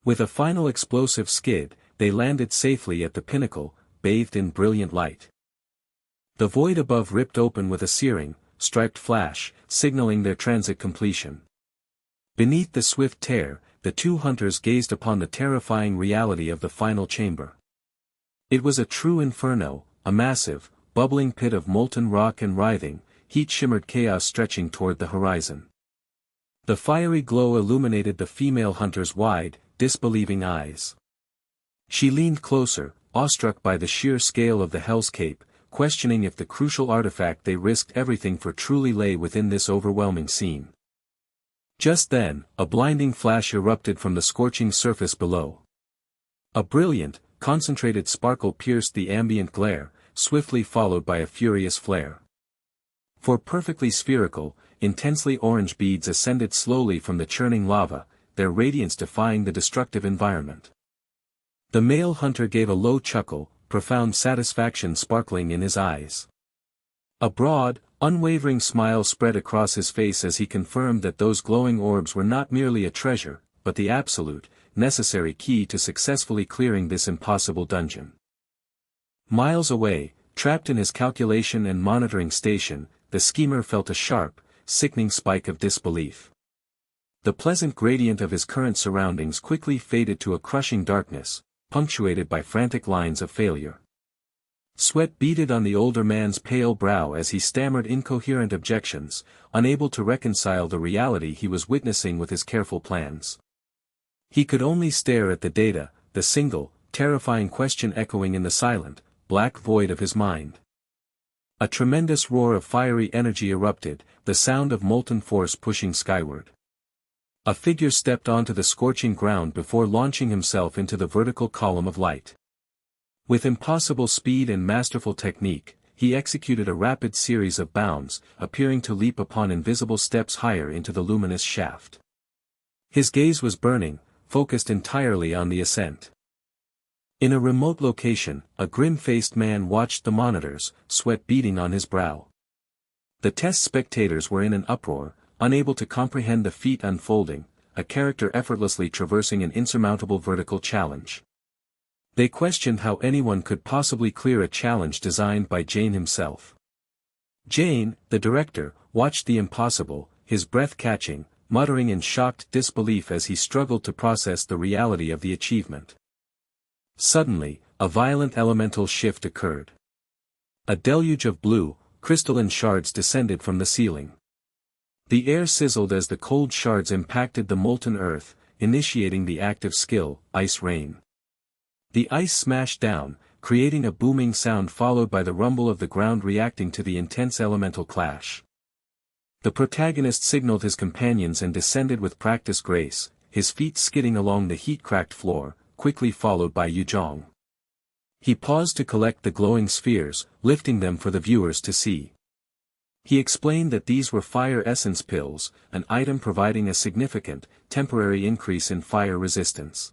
With a final explosive skid, they landed safely at the pinnacle, bathed in brilliant light. The void above ripped open with a searing, striped flash, signaling their transit completion. Beneath the swift tear, the two hunters gazed upon the terrifying reality of the final chamber. It was a true inferno, a massive, bubbling pit of molten rock and writhing, heat-shimmered chaos stretching toward the horizon. The fiery glow illuminated the female hunter's wide, disbelieving eyes. She leaned closer, awestruck by the sheer scale of the hellscape, questioning if the crucial artifact they risked everything for truly lay within this overwhelming scene. Just then, a blinding flash erupted from the scorching surface below. A brilliant, concentrated sparkle pierced the ambient glare, swiftly followed by a furious flare. Four perfectly spherical, intensely orange beads ascended slowly from the churning lava, their radiance defying the destructive environment. The male hunter gave a low chuckle, profound satisfaction sparkling in his eyes. A broad, unwavering smile spread across his face as he confirmed that those glowing orbs were not merely a treasure, but the absolute, necessary key to successfully clearing this impossible dungeon. Miles away, trapped in his calculation and monitoring station, the schemer felt a sharp, sickening spike of disbelief. The pleasant gradient of his current surroundings quickly faded to a crushing darkness, punctuated by frantic lines of failure. Sweat beaded on the older man's pale brow as he stammered incoherent objections, unable to reconcile the reality he was witnessing with his careful plans. He could only stare at the data, the single, terrifying question echoing in the silent, black void of his mind. A tremendous roar of fiery energy erupted, the sound of molten force pushing skyward. A figure stepped onto the scorching ground before launching himself into the vertical column of light. With impossible speed and masterful technique, he executed a rapid series of bounds, appearing to leap upon invisible steps higher into the luminous shaft. His gaze was burning, focused entirely on the ascent. In a remote location, a grim-faced man watched the monitors, sweat beading on his brow. The test spectators were in an uproar, unable to comprehend the feat unfolding, a character effortlessly traversing an insurmountable vertical challenge. They questioned how anyone could possibly clear a challenge designed by Jane himself. Jane, the director, watched the impossible, his breath catching, muttering in shocked disbelief as he struggled to process the reality of the achievement. Suddenly, a violent elemental shift occurred. A deluge of blue, crystalline shards descended from the ceiling. The air sizzled as the cold shards impacted the molten earth, initiating the act of skill, ice rain. The ice smashed down, creating a booming sound followed by the rumble of the ground reacting to the intense elemental clash. The protagonist signaled his companions and descended with practiced grace, his feet skidding along the heat-cracked floor, quickly followed by Yuzhong. He paused to collect the glowing spheres, lifting them for the viewers to see. He explained that these were fire essence pills, an item providing a significant, temporary increase in fire resistance.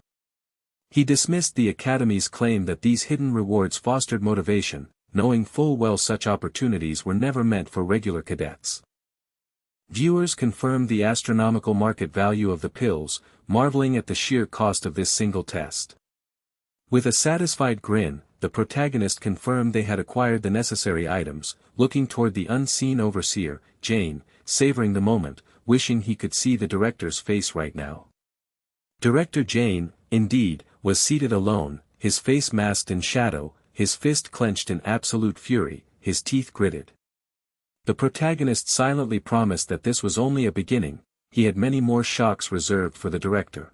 He dismissed the Academy's claim that these hidden rewards fostered motivation, knowing full well such opportunities were never meant for regular cadets. Viewers confirmed the astronomical market value of the pills, marveling at the sheer cost of this single test. With a satisfied grin, the protagonist confirmed they had acquired the necessary items, looking toward the unseen overseer, Jane, savoring the moment, wishing he could see the director's face right now. Director Jane, indeed, was seated alone, his face masked in shadow, his fist clenched in absolute fury, his teeth gritted. The protagonist silently promised that this was only a beginning, he had many more shocks reserved for the director.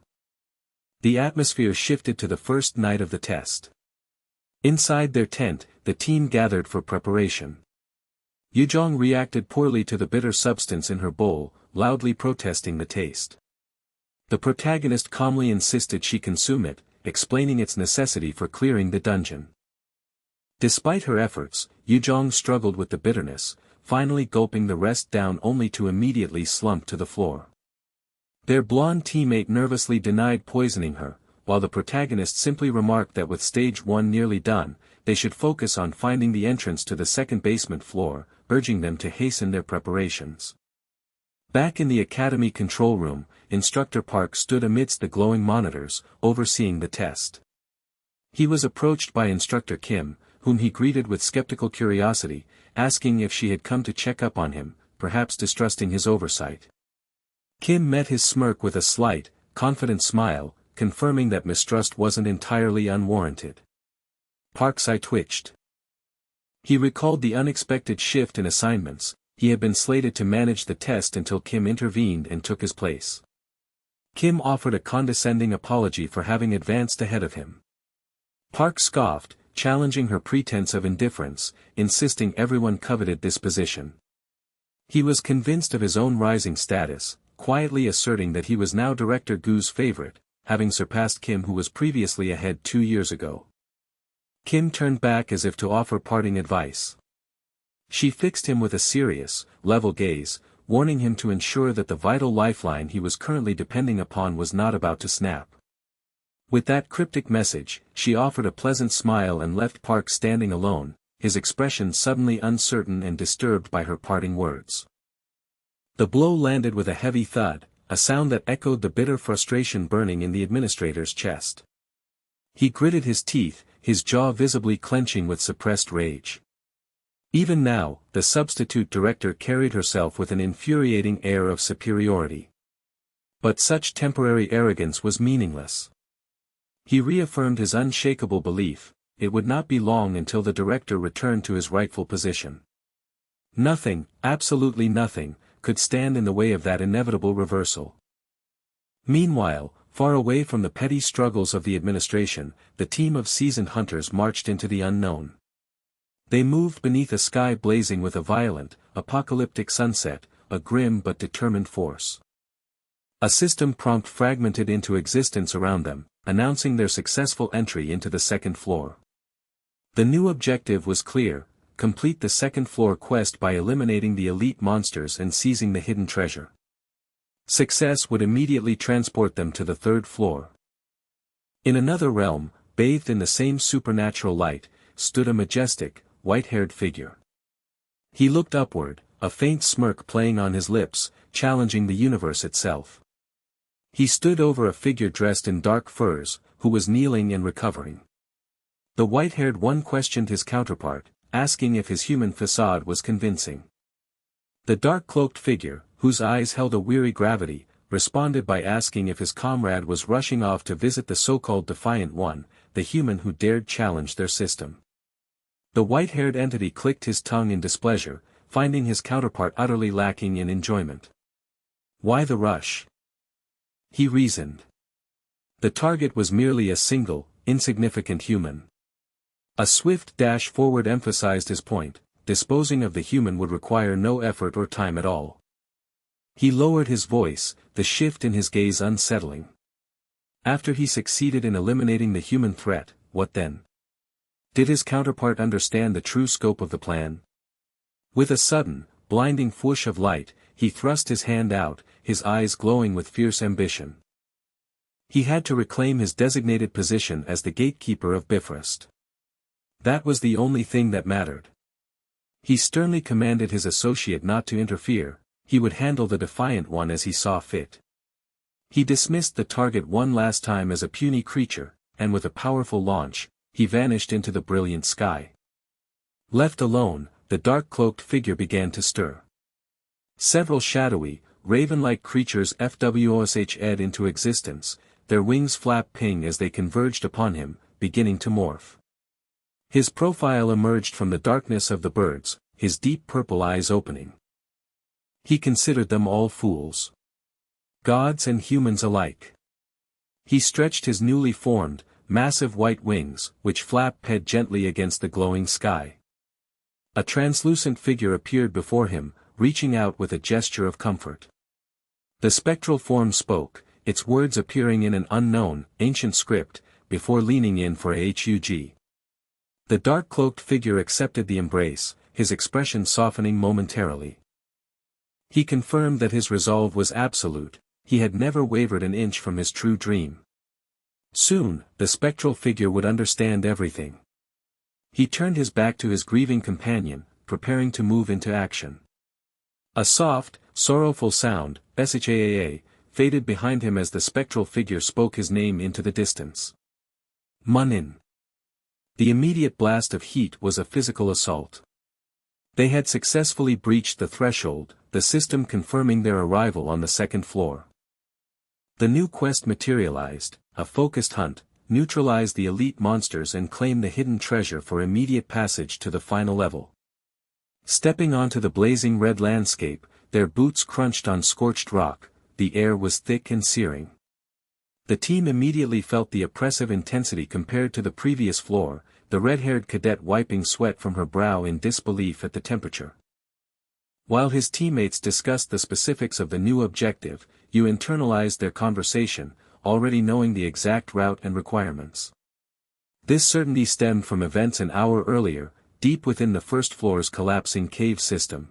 The atmosphere shifted to the first night of the test. Inside their tent, the team gathered for preparation. Yuzhong reacted poorly to the bitter substance in her bowl, loudly protesting the taste. The protagonist calmly insisted she consume it, explaining its necessity for clearing the dungeon. Despite her efforts, Yuzhong struggled with the bitterness, finally gulping the rest down only to immediately slump to the floor. Their blonde teammate nervously denied poisoning her, while the protagonist simply remarked that with stage 1 nearly done, they should focus on finding the entrance to the second basement floor, urging them to hasten their preparations. Back in the Academy control room, Instructor Park stood amidst the glowing monitors, overseeing the test. He was approached by Instructor Kim, whom he greeted with skeptical curiosity, asking if she had come to check up on him, perhaps distrusting his oversight. Kim met his smirk with a slight, confident smile, confirming that mistrust wasn't entirely unwarranted. Park's eye twitched. He recalled the unexpected shift in assignments. He had been slated to manage the test until Kim intervened and took his place. Kim offered a condescending apology for having advanced ahead of him. Park scoffed, challenging her pretense of indifference, insisting everyone coveted this position. He was convinced of his own rising status, quietly asserting that he was now Director Gu's favorite, having surpassed Kim who was previously ahead 2 years ago. Kim turned back as if to offer parting advice. She fixed him with a serious, level gaze, warning him to ensure that the vital lifeline he was currently depending upon was not about to snap. With that cryptic message, she offered a pleasant smile and left Park standing alone, his expression suddenly uncertain and disturbed by her parting words. The blow landed with a heavy thud, a sound that echoed the bitter frustration burning in the administrator's chest. He gritted his teeth, his jaw visibly clenching with suppressed rage. Even now, the substitute director carried herself with an infuriating air of superiority. But such temporary arrogance was meaningless. He reaffirmed his unshakable belief, it would not be long until the director returned to his rightful position. Nothing, absolutely nothing, could stand in the way of that inevitable reversal. Meanwhile, Far away from the petty struggles of the administration, the team of seasoned hunters marched into the unknown. They moved beneath a sky blazing with a violent, apocalyptic sunset, a grim but determined force. A system prompt fragmented into existence around them, announcing their successful entry into the second floor. The new objective was clear: complete the second floor quest by eliminating the elite monsters and seizing the hidden treasure. Success would immediately transport them to the third floor. In another realm, bathed in the same supernatural light, stood a majestic, white-haired figure. He looked upward, a faint smirk playing on his lips, challenging the universe itself. He stood over a figure dressed in dark furs, who was kneeling and recovering. The white-haired one questioned his counterpart, asking if his human facade was convincing. The dark-cloaked figure, whose eyes held a weary gravity, responded by asking if his comrade was rushing off to visit the so-called Defiant One, the human who dared challenge their system. The white-haired entity clicked his tongue in displeasure, finding his counterpart utterly lacking in enjoyment. Why the rush? He reasoned. The target was merely a single, insignificant human. A swift dash forward emphasized his point: disposing of the human would require no effort or time at all. He lowered his voice, the shift in his gaze unsettling. After he succeeded in eliminating the human threat, what then? Did his counterpart understand the true scope of the plan? With a sudden, blinding whoosh of light, he thrust his hand out, his eyes glowing with fierce ambition. He had to reclaim his designated position as the gatekeeper of Bifrost. That was the only thing that mattered. He sternly commanded his associate not to interfere. He would handle the Defiant One as he saw fit. He dismissed the target one last time as a puny creature, and with a powerful launch, he vanished into the brilliant sky. Left alone, the dark-cloaked figure began to stir. Several shadowy, raven-like creatures fwoshed into existence, their wings flap ping as they converged upon him, beginning to morph. His profile emerged from the darkness of the birds, his deep purple eyes opening. He considered them all fools. Gods and humans alike. He stretched his newly formed, massive white wings, which flapped gently against the glowing sky. A translucent figure appeared before him, reaching out with a gesture of comfort. The spectral form spoke, its words appearing in an unknown, ancient script, before leaning in for a hug. The dark-cloaked figure accepted the embrace, his expression softening momentarily. He confirmed that his resolve was absolute. He had never wavered an inch from his true dream. Soon, the spectral figure would understand everything. He turned his back to his grieving companion, preparing to move into action. A soft, sorrowful sound, SHAAA, faded behind him as the spectral figure spoke his name into the distance. Munin. The immediate blast of heat was a physical assault. They had successfully breached the threshold, the system confirming their arrival on the second floor. The new quest materialized: a focused hunt, neutralize the elite monsters and claim the hidden treasure for immediate passage to the final level. Stepping onto the blazing red landscape, their boots crunched on scorched rock, the air was thick and searing. The team immediately felt the oppressive intensity compared to the previous floor, the red-haired cadet wiping sweat from her brow in disbelief at the temperature. While his teammates discussed the specifics of the new objective, you internalized their conversation, already knowing the exact route and requirements. This certainty stemmed from events an hour earlier, deep within the first floor's collapsing cave system.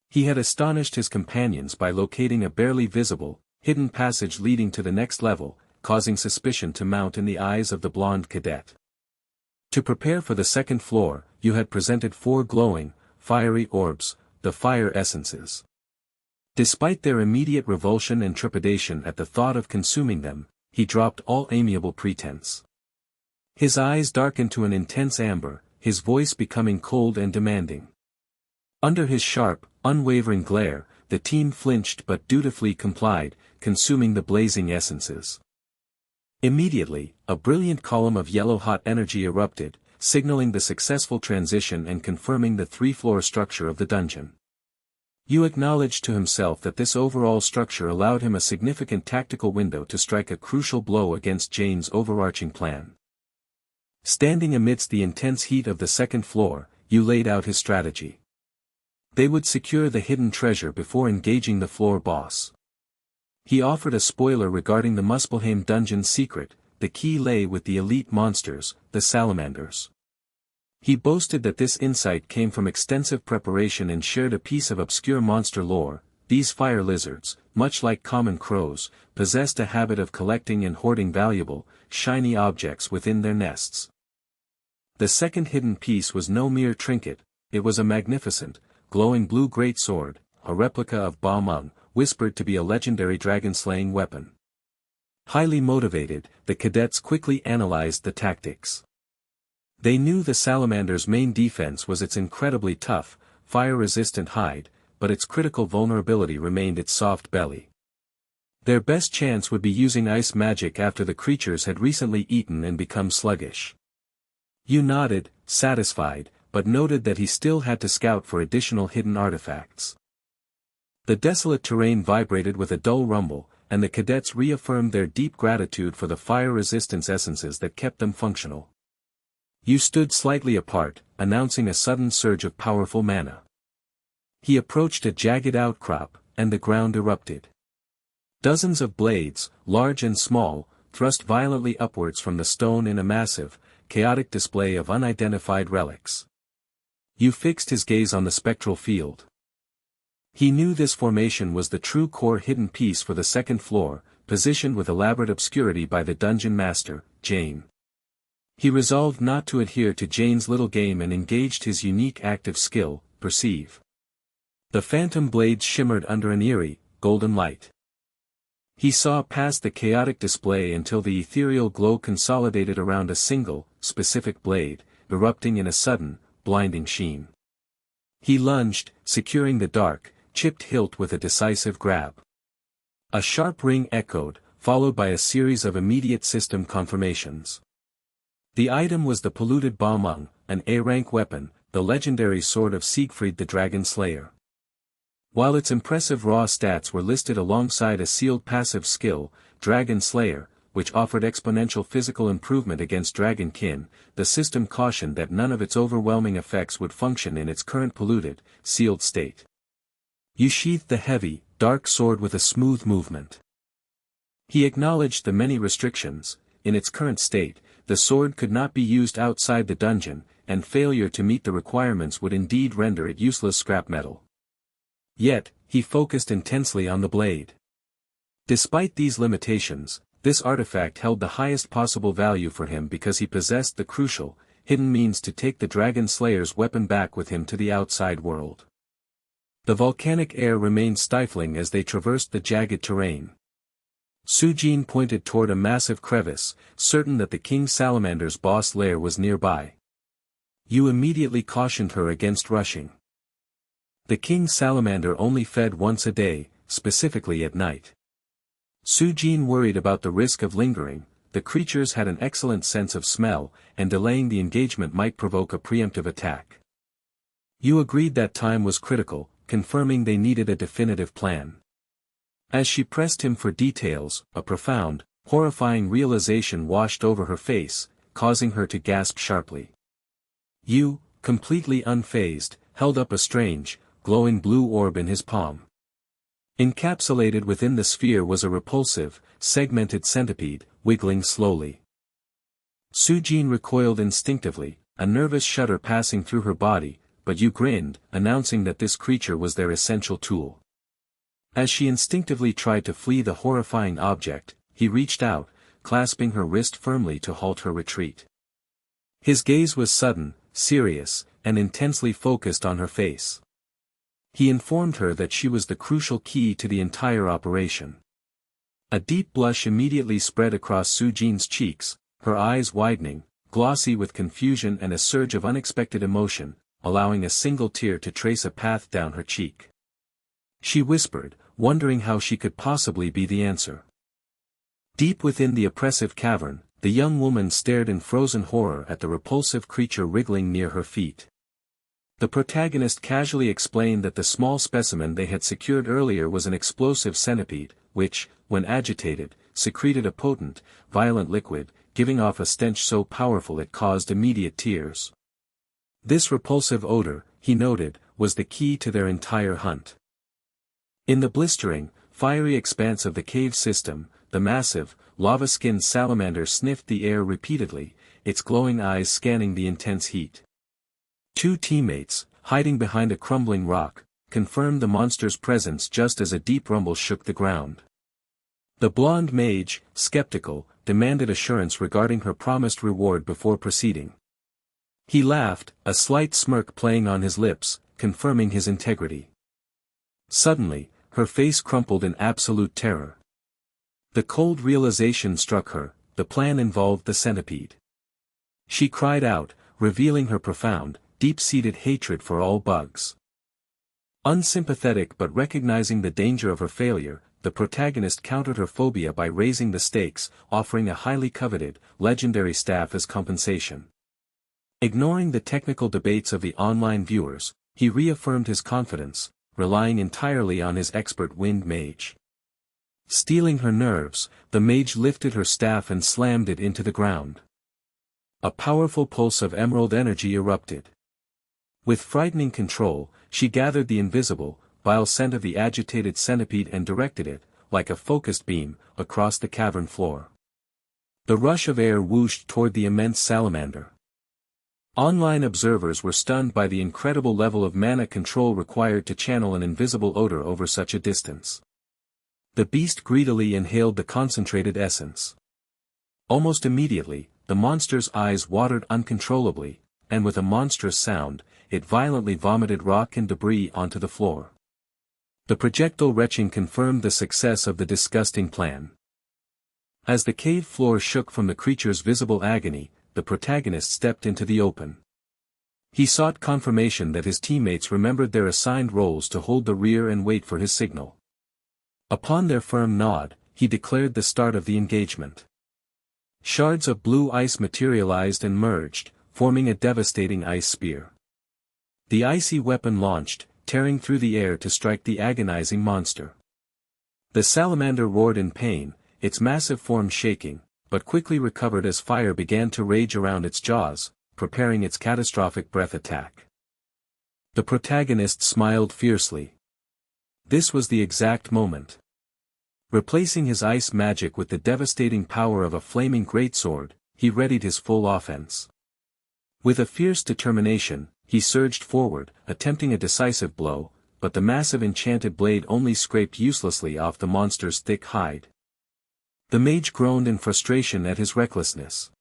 He had astonished his companions by locating a barely visible, hidden passage leading to the next level, causing suspicion to mount in the eyes of the blonde cadet. To prepare for the second floor, you had presented 4 glowing, fiery orbs, the fire essences. Despite their immediate revulsion and trepidation at the thought of consuming them, he dropped all amiable pretense. His eyes darkened to an intense amber, his voice becoming cold and demanding. Under his sharp, unwavering glare, the team flinched but dutifully complied, consuming the blazing essences. Immediately, a brilliant column of yellow-hot energy erupted, signaling the successful transition and confirming the 3-floor structure of the dungeon. Yu acknowledged to himself that this overall structure allowed him a significant tactical window to strike a crucial blow against Jane's overarching plan. Standing amidst the intense heat of the second floor, Yu laid out his strategy. They would secure the hidden treasure before engaging the floor boss. He offered a spoiler regarding the Muspelheim dungeon's secret: the key lay with the elite monsters, the salamanders. He boasted that this insight came from extensive preparation and shared a piece of obscure monster lore. These fire lizards, much like common crows, possessed a habit of collecting and hoarding valuable, shiny objects within their nests. The second hidden piece was no mere trinket, it was a magnificent, glowing blue greatsword, a replica of Ba Meng, whispered to be a legendary dragon-slaying weapon. Highly motivated, the cadets quickly analyzed the tactics. They knew the salamander's main defense was its incredibly tough, fire-resistant hide, but its critical vulnerability remained its soft belly. Their best chance would be using ice magic after the creatures had recently eaten and become sluggish. Yu nodded, satisfied, but noted that he still had to scout for additional hidden artifacts. The desolate terrain vibrated with a dull rumble, and the cadets reaffirmed their deep gratitude for the fire-resistance essences that kept them functional. Yu stood slightly apart, announcing a sudden surge of powerful mana. He approached a jagged outcrop, and the ground erupted. Dozens of blades, large and small, thrust violently upwards from the stone in a massive, chaotic display of unidentified relics. Yu fixed his gaze on the spectral field. He knew this formation was the true core hidden piece for the second floor, positioned with elaborate obscurity by the dungeon master, Jane. He resolved not to adhere to Jane's little game and engaged his unique active skill, Perceive. The phantom blades shimmered under an eerie, golden light. He saw past the chaotic display until the ethereal glow consolidated around a single, specific blade, erupting in a sudden, blinding sheen. He lunged, securing the dark, chipped hilt with a decisive grab. A sharp ring echoed, followed by a series of immediate system confirmations. The item was the polluted Ba Meng, an A-rank weapon, the legendary sword of Siegfried the Dragon Slayer. While its impressive raw stats were listed alongside a sealed passive skill, Dragon Slayer, which offered exponential physical improvement against dragonkin, the system cautioned that none of its overwhelming effects would function in its current polluted, sealed state. Yu sheathed the heavy, dark sword with a smooth movement. He acknowledged the many restrictions. In its current state, the sword could not be used outside the dungeon, and failure to meet the requirements would indeed render it useless scrap metal. Yet, he focused intensely on the blade. Despite these limitations, this artifact held the highest possible value for him because he possessed the crucial, hidden means to take the Dragon Slayer's weapon back with him to the outside world. The volcanic air remained stifling as they traversed the jagged terrain. Sujin pointed toward a massive crevice, certain that the King Salamander's boss lair was nearby. Yu immediately cautioned her against rushing. The King Salamander only fed once a day, specifically at night. Sujin worried about the risk of lingering. The creatures had an excellent sense of smell, and delaying the engagement might provoke a preemptive attack. Yu agreed that time was critical, confirming they needed a definitive plan. As she pressed him for details, a profound, horrifying realization washed over her face, causing her to gasp sharply. Yu, completely unfazed, held up a strange, glowing blue orb in his palm. Encapsulated within the sphere was a repulsive, segmented centipede, wiggling slowly. Sujin recoiled instinctively, a nervous shudder passing through her body, but Yu grinned, announcing that this creature was their essential tool. As she instinctively tried to flee the horrifying object, he reached out, clasping her wrist firmly to halt her retreat. His gaze was sudden, serious, and intensely focused on her face. He informed her that she was the crucial key to the entire operation. A deep blush immediately spread across Sujin's cheeks, her eyes widening, glossy with confusion and a surge of unexpected emotion, allowing a single tear to trace a path down her cheek. She whispered, wondering how she could possibly be the answer. Deep within the oppressive cavern, the young woman stared in frozen horror at the repulsive creature wriggling near her feet. The protagonist casually explained that the small specimen they had secured earlier was an explosive centipede, which, when agitated, secreted a potent, violent liquid, giving off a stench so powerful it caused immediate tears. This repulsive odor, he noted, was the key to their entire hunt. In the blistering, fiery expanse of the cave system, the massive, lava-skinned salamander sniffed the air repeatedly, its glowing eyes scanning the intense heat. Two teammates, hiding behind a crumbling rock, confirmed the monster's presence just as a deep rumble shook the ground. The blonde mage, skeptical, demanded assurance regarding her promised reward before proceeding. He laughed, a slight smirk playing on his lips, confirming his integrity. Suddenly, her face crumpled in absolute terror. The cold realization struck her, the plan involved the centipede. She cried out, revealing her profound, deep-seated hatred for all bugs. Unsympathetic but recognizing the danger of her failure, the protagonist countered her phobia by raising the stakes, offering a highly coveted, legendary staff as compensation. Ignoring the technical debates of the online viewers, he reaffirmed his confidence, relying entirely on his expert wind mage. Stealing her nerves, the mage lifted her staff and slammed it into the ground. A powerful pulse of emerald energy erupted. With frightening control, she gathered the invisible, vile scent of the agitated centipede and directed it, like a focused beam, across the cavern floor. The rush of air whooshed toward the immense salamander. Online observers were stunned by the incredible level of mana control required to channel an invisible odor over such a distance. The beast greedily inhaled the concentrated essence. Almost immediately, the monster's eyes watered uncontrollably, and with a monstrous sound, it violently vomited rock and debris onto the floor. The projectile retching confirmed the success of the disgusting plan. As the cave floor shook from the creature's visible agony, the protagonist stepped into the open. He sought confirmation that his teammates remembered their assigned roles to hold the rear and wait for his signal. Upon their firm nod, he declared the start of the engagement. Shards of blue ice materialized and merged, forming a devastating ice spear. The icy weapon launched, tearing through the air to strike the agonizing monster. The salamander roared in pain, its massive form shaking, but quickly recovered as fire began to rage around its jaws, preparing its catastrophic breath attack. The protagonist smiled fiercely. This was the exact moment. Replacing his ice magic with the devastating power of a flaming greatsword, he readied his full offense. With a fierce determination, he surged forward, attempting a decisive blow, but the massive enchanted blade only scraped uselessly off the monster's thick hide. The mage groaned in frustration at his recklessness.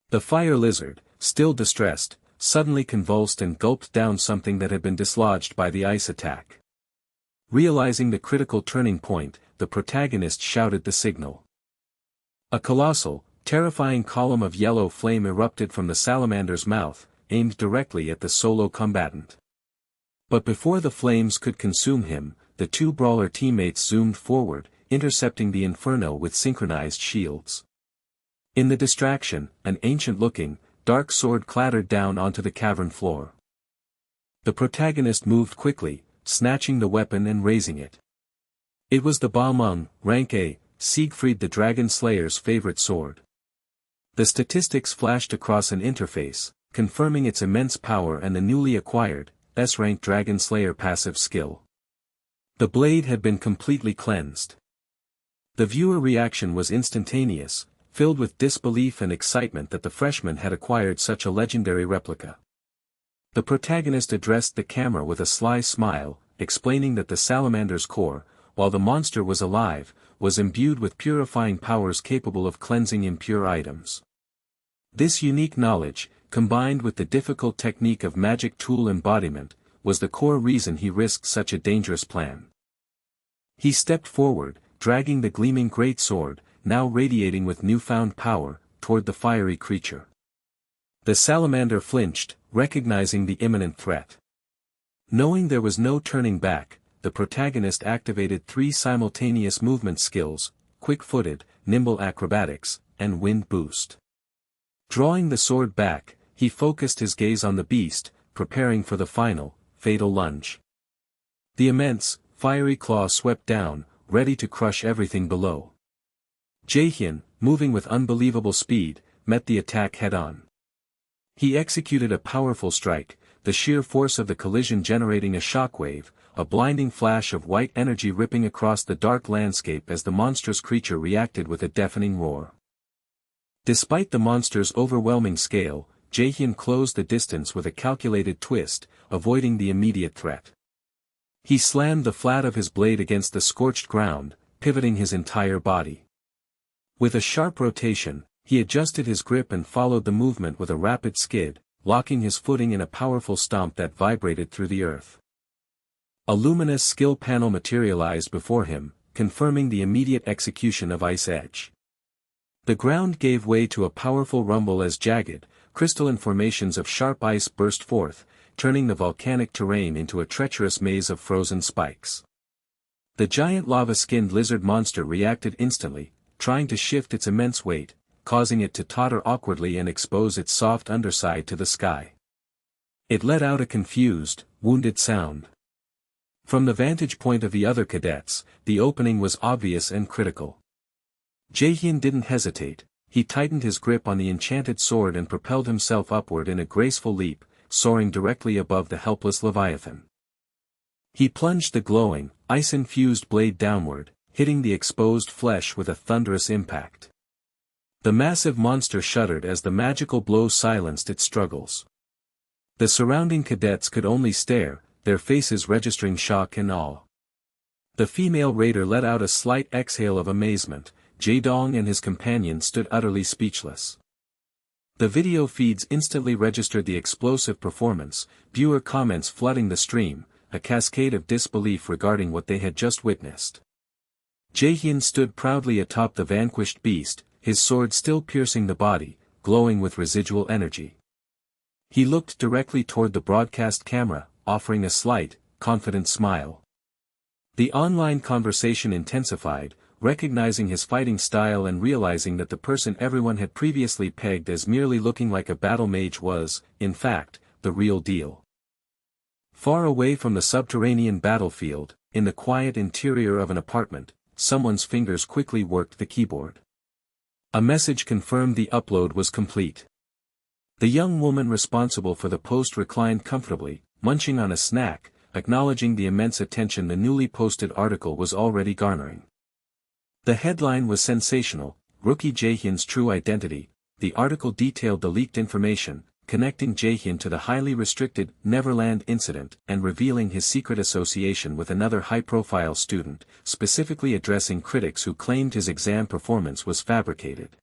The fire lizard, still distressed, suddenly convulsed and gulped down something that had been dislodged by the ice attack. Realizing the critical turning point, the protagonist shouted the signal. A colossal, terrifying column of yellow flame erupted from the salamander's mouth, aimed directly at the solo combatant. But before the flames could consume him, the two brawler teammates zoomed forward, intercepting the inferno with synchronized shields. In the distraction, an ancient-looking, dark sword clattered down onto the cavern floor. The protagonist moved quickly, snatching the weapon and raising it. It was the Balmung, rank A, Siegfried the Dragon Slayer's favorite sword. The statistics flashed across an interface, confirming its immense power and the newly acquired, S-rank Dragon Slayer passive skill. The blade had been completely cleansed. The viewer reaction was instantaneous, filled with disbelief and excitement that the freshman had acquired such a legendary replica. The protagonist addressed the camera with a sly smile, explaining that the salamander's core, while the monster was alive, was imbued with purifying powers capable of cleansing impure items. This unique knowledge, combined with the difficult technique of magic tool embodiment, was the core reason he risked such a dangerous plan. He stepped forward, dragging the gleaming great sword, now radiating with newfound power, toward the fiery creature. The salamander flinched, recognizing the imminent threat. Knowing there was no turning back, the protagonist activated 3 simultaneous movement skills: quick-footed, nimble acrobatics, and wind boost. Drawing the sword back, he focused his gaze on the beast, preparing for the final, fatal lunge. The immense, fiery claw swept down, ready to crush everything below. Jaehyun, moving with unbelievable speed, met the attack head-on. He executed a powerful strike, the sheer force of the collision generating a shockwave, a blinding flash of white energy ripping across the dark landscape as the monstrous creature reacted with a deafening roar. Despite the monster's overwhelming scale, Jaehyun closed the distance with a calculated twist, avoiding the immediate threat. He slammed the flat of his blade against the scorched ground, pivoting his entire body. With a sharp rotation, he adjusted his grip and followed the movement with a rapid skid, locking his footing in a powerful stomp that vibrated through the earth. A luminous skill panel materialized before him, confirming the immediate execution of Ice Edge. The ground gave way to a powerful rumble as jagged, crystalline formations of sharp ice burst forth, turning the volcanic terrain into a treacherous maze of frozen spikes. The giant lava-skinned lizard monster reacted instantly, trying to shift its immense weight, causing it to totter awkwardly and expose its soft underside to the sky. It let out a confused, wounded sound. From the vantage point of the other cadets, the opening was obvious and critical. Jaehyun didn't hesitate, he tightened his grip on the enchanted sword and propelled himself upward in a graceful leap, soaring directly above the helpless Leviathan. He plunged the glowing, ice-infused blade downward, hitting the exposed flesh with a thunderous impact. The massive monster shuddered as the magical blow silenced its struggles. The surrounding cadets could only stare, their faces registering shock and awe. The female raider let out a slight exhale of amazement. Jae-dong and his companion stood utterly speechless. The video feeds instantly registered the explosive performance, viewer comments flooding the stream, a cascade of disbelief regarding what they had just witnessed. Jaehyun stood proudly atop the vanquished beast, his sword still piercing the body, glowing with residual energy. He looked directly toward the broadcast camera, offering a slight, confident smile. The online conversation intensified, recognizing his fighting style and realizing that the person everyone had previously pegged as merely looking like a battle mage was, in fact, the real deal. Far away from the subterranean battlefield, in the quiet interior of an apartment, someone's fingers quickly worked the keyboard. A message confirmed the upload was complete. The young woman responsible for the post reclined comfortably, munching on a snack, acknowledging the immense attention the newly posted article was already garnering. The headline was sensational, Rookie Jaehyun's True Identity. The article detailed the leaked information, connecting Jaehyun to the highly restricted Neverland incident and revealing his secret association with another high-profile student, specifically addressing critics who claimed his exam performance was fabricated.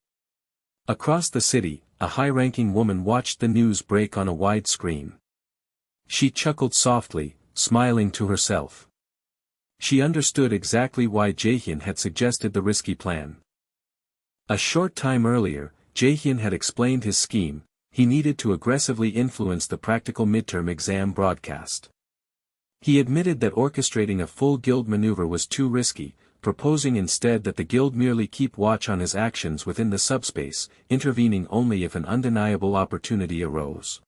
Across the city, a high-ranking woman watched the news break on a wide screen. She chuckled softly, smiling to herself. She understood exactly why Jaehyun had suggested the risky plan. A short time earlier, Jaehyun had explained his scheme. He needed to aggressively influence the practical midterm exam broadcast. He admitted that orchestrating a full guild maneuver was too risky, proposing instead that the guild merely keep watch on his actions within the subspace, intervening only if an undeniable opportunity arose.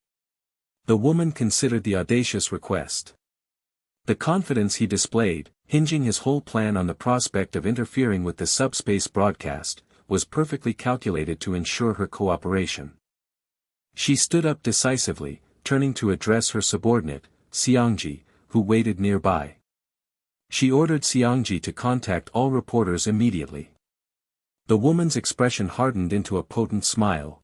The woman considered the audacious request. The confidence he displayed, hinging his whole plan on the prospect of interfering with the subspace broadcast, was perfectly calculated to ensure her cooperation. She stood up decisively, turning to address her subordinate, Seongji, who waited nearby. She ordered Seongji to contact all reporters immediately. The woman's expression hardened into a potent smile.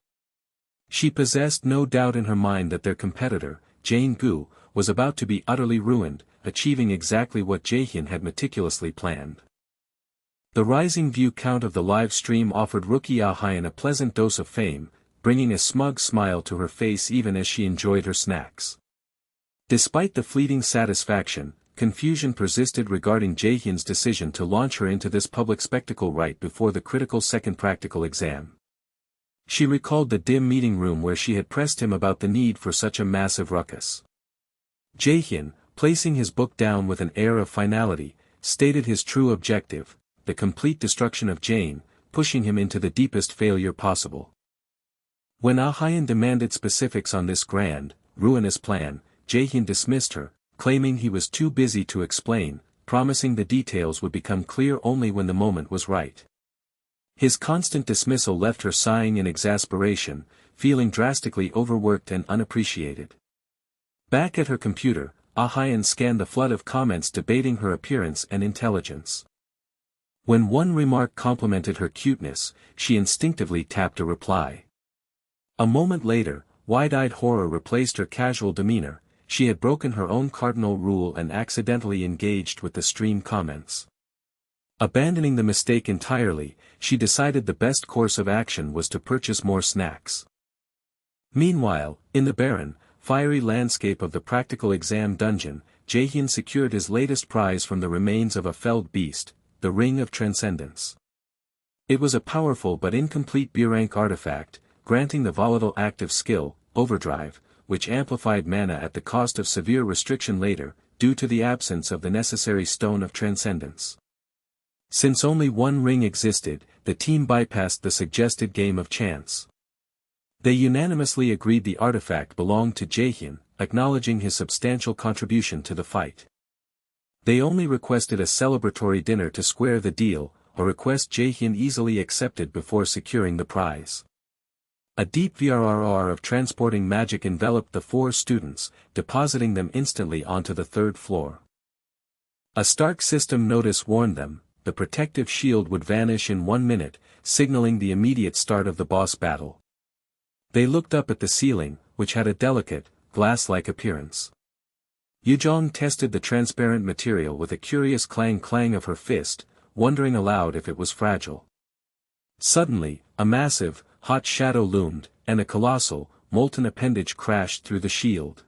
She possessed no doubt in her mind that their competitor, Jane Gu, was about to be utterly ruined, achieving exactly what Jaehyun had meticulously planned. The rising view count of the live stream offered Rookie Ah-hyun a pleasant dose of fame, bringing a smug smile to her face even as she enjoyed her snacks. Despite the fleeting satisfaction, confusion persisted regarding Jaehyun's decision to launch her into this public spectacle right before the critical second practical exam. She recalled the dim meeting room where she had pressed him about the need for such a massive ruckus. Jaehyun, placing his book down with an air of finality, stated his true objective, the complete destruction of Jane, pushing him into the deepest failure possible. When Ah-hyun demanded specifics on this grand, ruinous plan, Jaehyun dismissed her, claiming he was too busy to explain, promising the details would become clear only when the moment was right. His constant dismissal left her sighing in exasperation, feeling drastically overworked and unappreciated. Back at her computer, Ah-hyun scanned the flood of comments debating her appearance and intelligence. When one remark complimented her cuteness, she instinctively tapped a reply. A moment later, wide-eyed horror replaced her casual demeanor. She had broken her own cardinal rule and accidentally engaged with the stream comments. Abandoning the mistake entirely, she decided the best course of action was to purchase more snacks. Meanwhile, in the barren, fiery landscape of the practical exam dungeon, Jaehyun secured his latest prize from the remains of a felled beast, the Ring of Transcendence. It was a powerful but incomplete B-rank artifact, granting the volatile active skill, Overdrive, which amplified mana at the cost of severe restriction later, due to the absence of the necessary Stone of Transcendence. Since only one ring existed, the team bypassed the suggested game of chance. They unanimously agreed the artifact belonged to Jaehyun, acknowledging his substantial contribution to the fight. They only requested a celebratory dinner to square the deal, a request Jaehyun easily accepted before securing the prize. A deep VRR of transporting magic enveloped the 4 students, depositing them instantly onto the 3rd floor. A Stark system notice warned them, the protective shield would vanish in 1 minute, signaling the immediate start of the boss battle. They looked up at the ceiling, which had a delicate, glass-like appearance. Yujong tested the transparent material with a curious clang-clang of her fist, wondering aloud if it was fragile. Suddenly, a massive, hot shadow loomed, and a colossal, molten appendage crashed through the shield.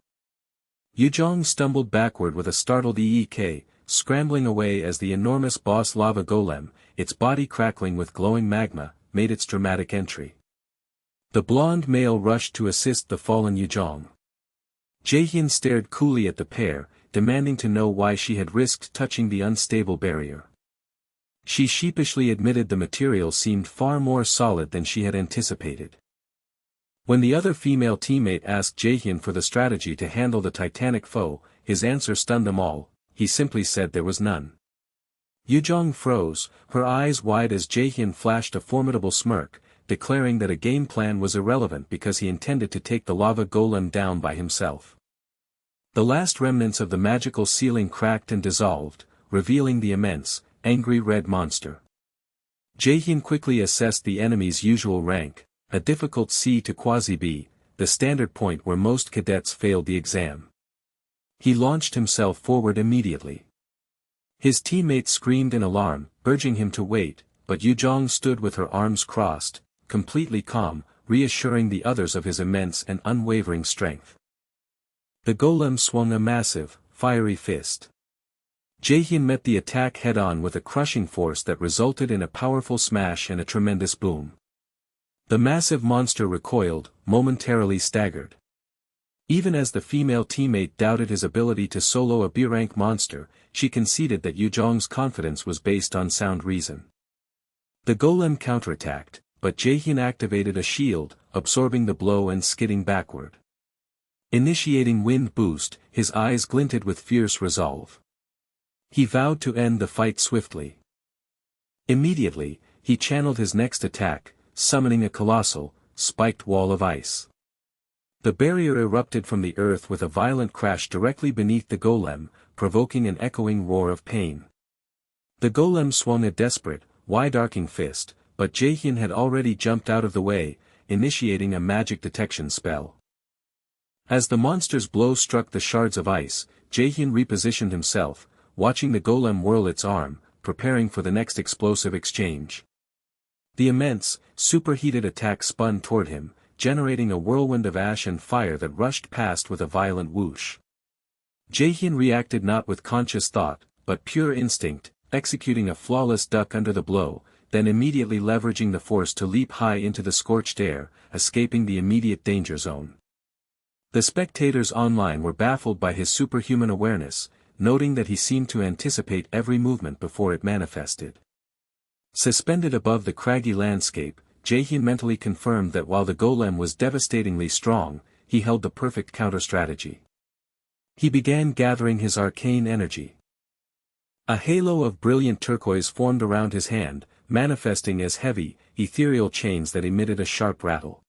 Yujong stumbled backward with a startled eek, scrambling away as the enormous boss lava golem, its body crackling with glowing magma, made its dramatic entry. The blonde male rushed to assist the fallen Yujong. Jaehyun stared coolly at the pair, demanding to know why she had risked touching the unstable barrier. She sheepishly admitted the material seemed far more solid than she had anticipated. When the other female teammate asked Jaehyun for the strategy to handle the titanic foe, his answer stunned them all. He simply said there was none. Yujong froze, her eyes wide as Jaehyun flashed a formidable smirk, declaring that a game plan was irrelevant because he intended to take the lava golem down by himself. The last remnants of the magical ceiling cracked and dissolved, revealing the immense, angry red monster. Jaehyun quickly assessed the enemy's usual rank, a difficult C to quasi-B, the standard point where most cadets failed the exam. He launched himself forward immediately. His teammates screamed in alarm, urging him to wait, but Yujong stood with her arms crossed, completely calm, reassuring the others of his immense and unwavering strength. The golem swung a massive, fiery fist. Jaehyun met the attack head-on with a crushing force that resulted in a powerful smash and a tremendous boom. The massive monster recoiled, momentarily staggered. Even as the female teammate doubted his ability to solo a B-rank monster, she conceded that Yujong's confidence was based on sound reason. The golem counterattacked, but Jaehyun activated a shield, absorbing the blow and skidding backward. Initiating wind boost, his eyes glinted with fierce resolve. He vowed to end the fight swiftly. Immediately, he channeled his next attack, summoning a colossal, spiked wall of ice. The barrier erupted from the earth with a violent crash directly beneath the golem, provoking an echoing roar of pain. The golem swung a desperate, wide-arcing fist, but Jaehyun had already jumped out of the way, initiating a magic detection spell. As the monster's blow struck the shards of ice, Jaehyun repositioned himself, watching the golem whirl its arm, preparing for the next explosive exchange. The immense, superheated attack spun toward him, generating a whirlwind of ash and fire that rushed past with a violent whoosh. Jaehyun reacted not with conscious thought, but pure instinct, executing a flawless duck under the blow, then immediately leveraging the force to leap high into the scorched air, escaping the immediate danger zone. The spectators online were baffled by his superhuman awareness, noting that he seemed to anticipate every movement before it manifested. Suspended above the craggy landscape, Jaehyun mentally confirmed that while the golem was devastatingly strong, he held the perfect counter-strategy. He began gathering his arcane energy. A halo of brilliant turquoise formed around his hand, manifesting as heavy, ethereal chains that emitted a sharp rattle.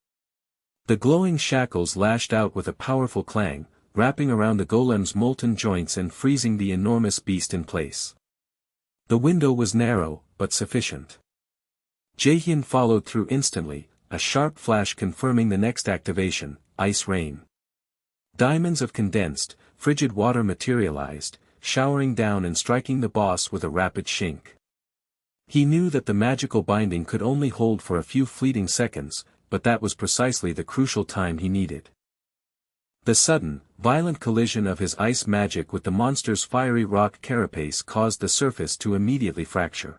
The glowing shackles lashed out with a powerful clang, wrapping around the golem's molten joints and freezing the enormous beast in place. The window was narrow, but sufficient. Jaehyun followed through instantly, a sharp flash confirming the next activation, ice rain. Diamonds of condensed, frigid water materialized, showering down and striking the boss with a rapid shink. He knew that the magical binding could only hold for a few fleeting seconds, but that was precisely the crucial time he needed. The sudden, violent collision of his ice magic with the monster's fiery rock carapace caused the surface to immediately fracture.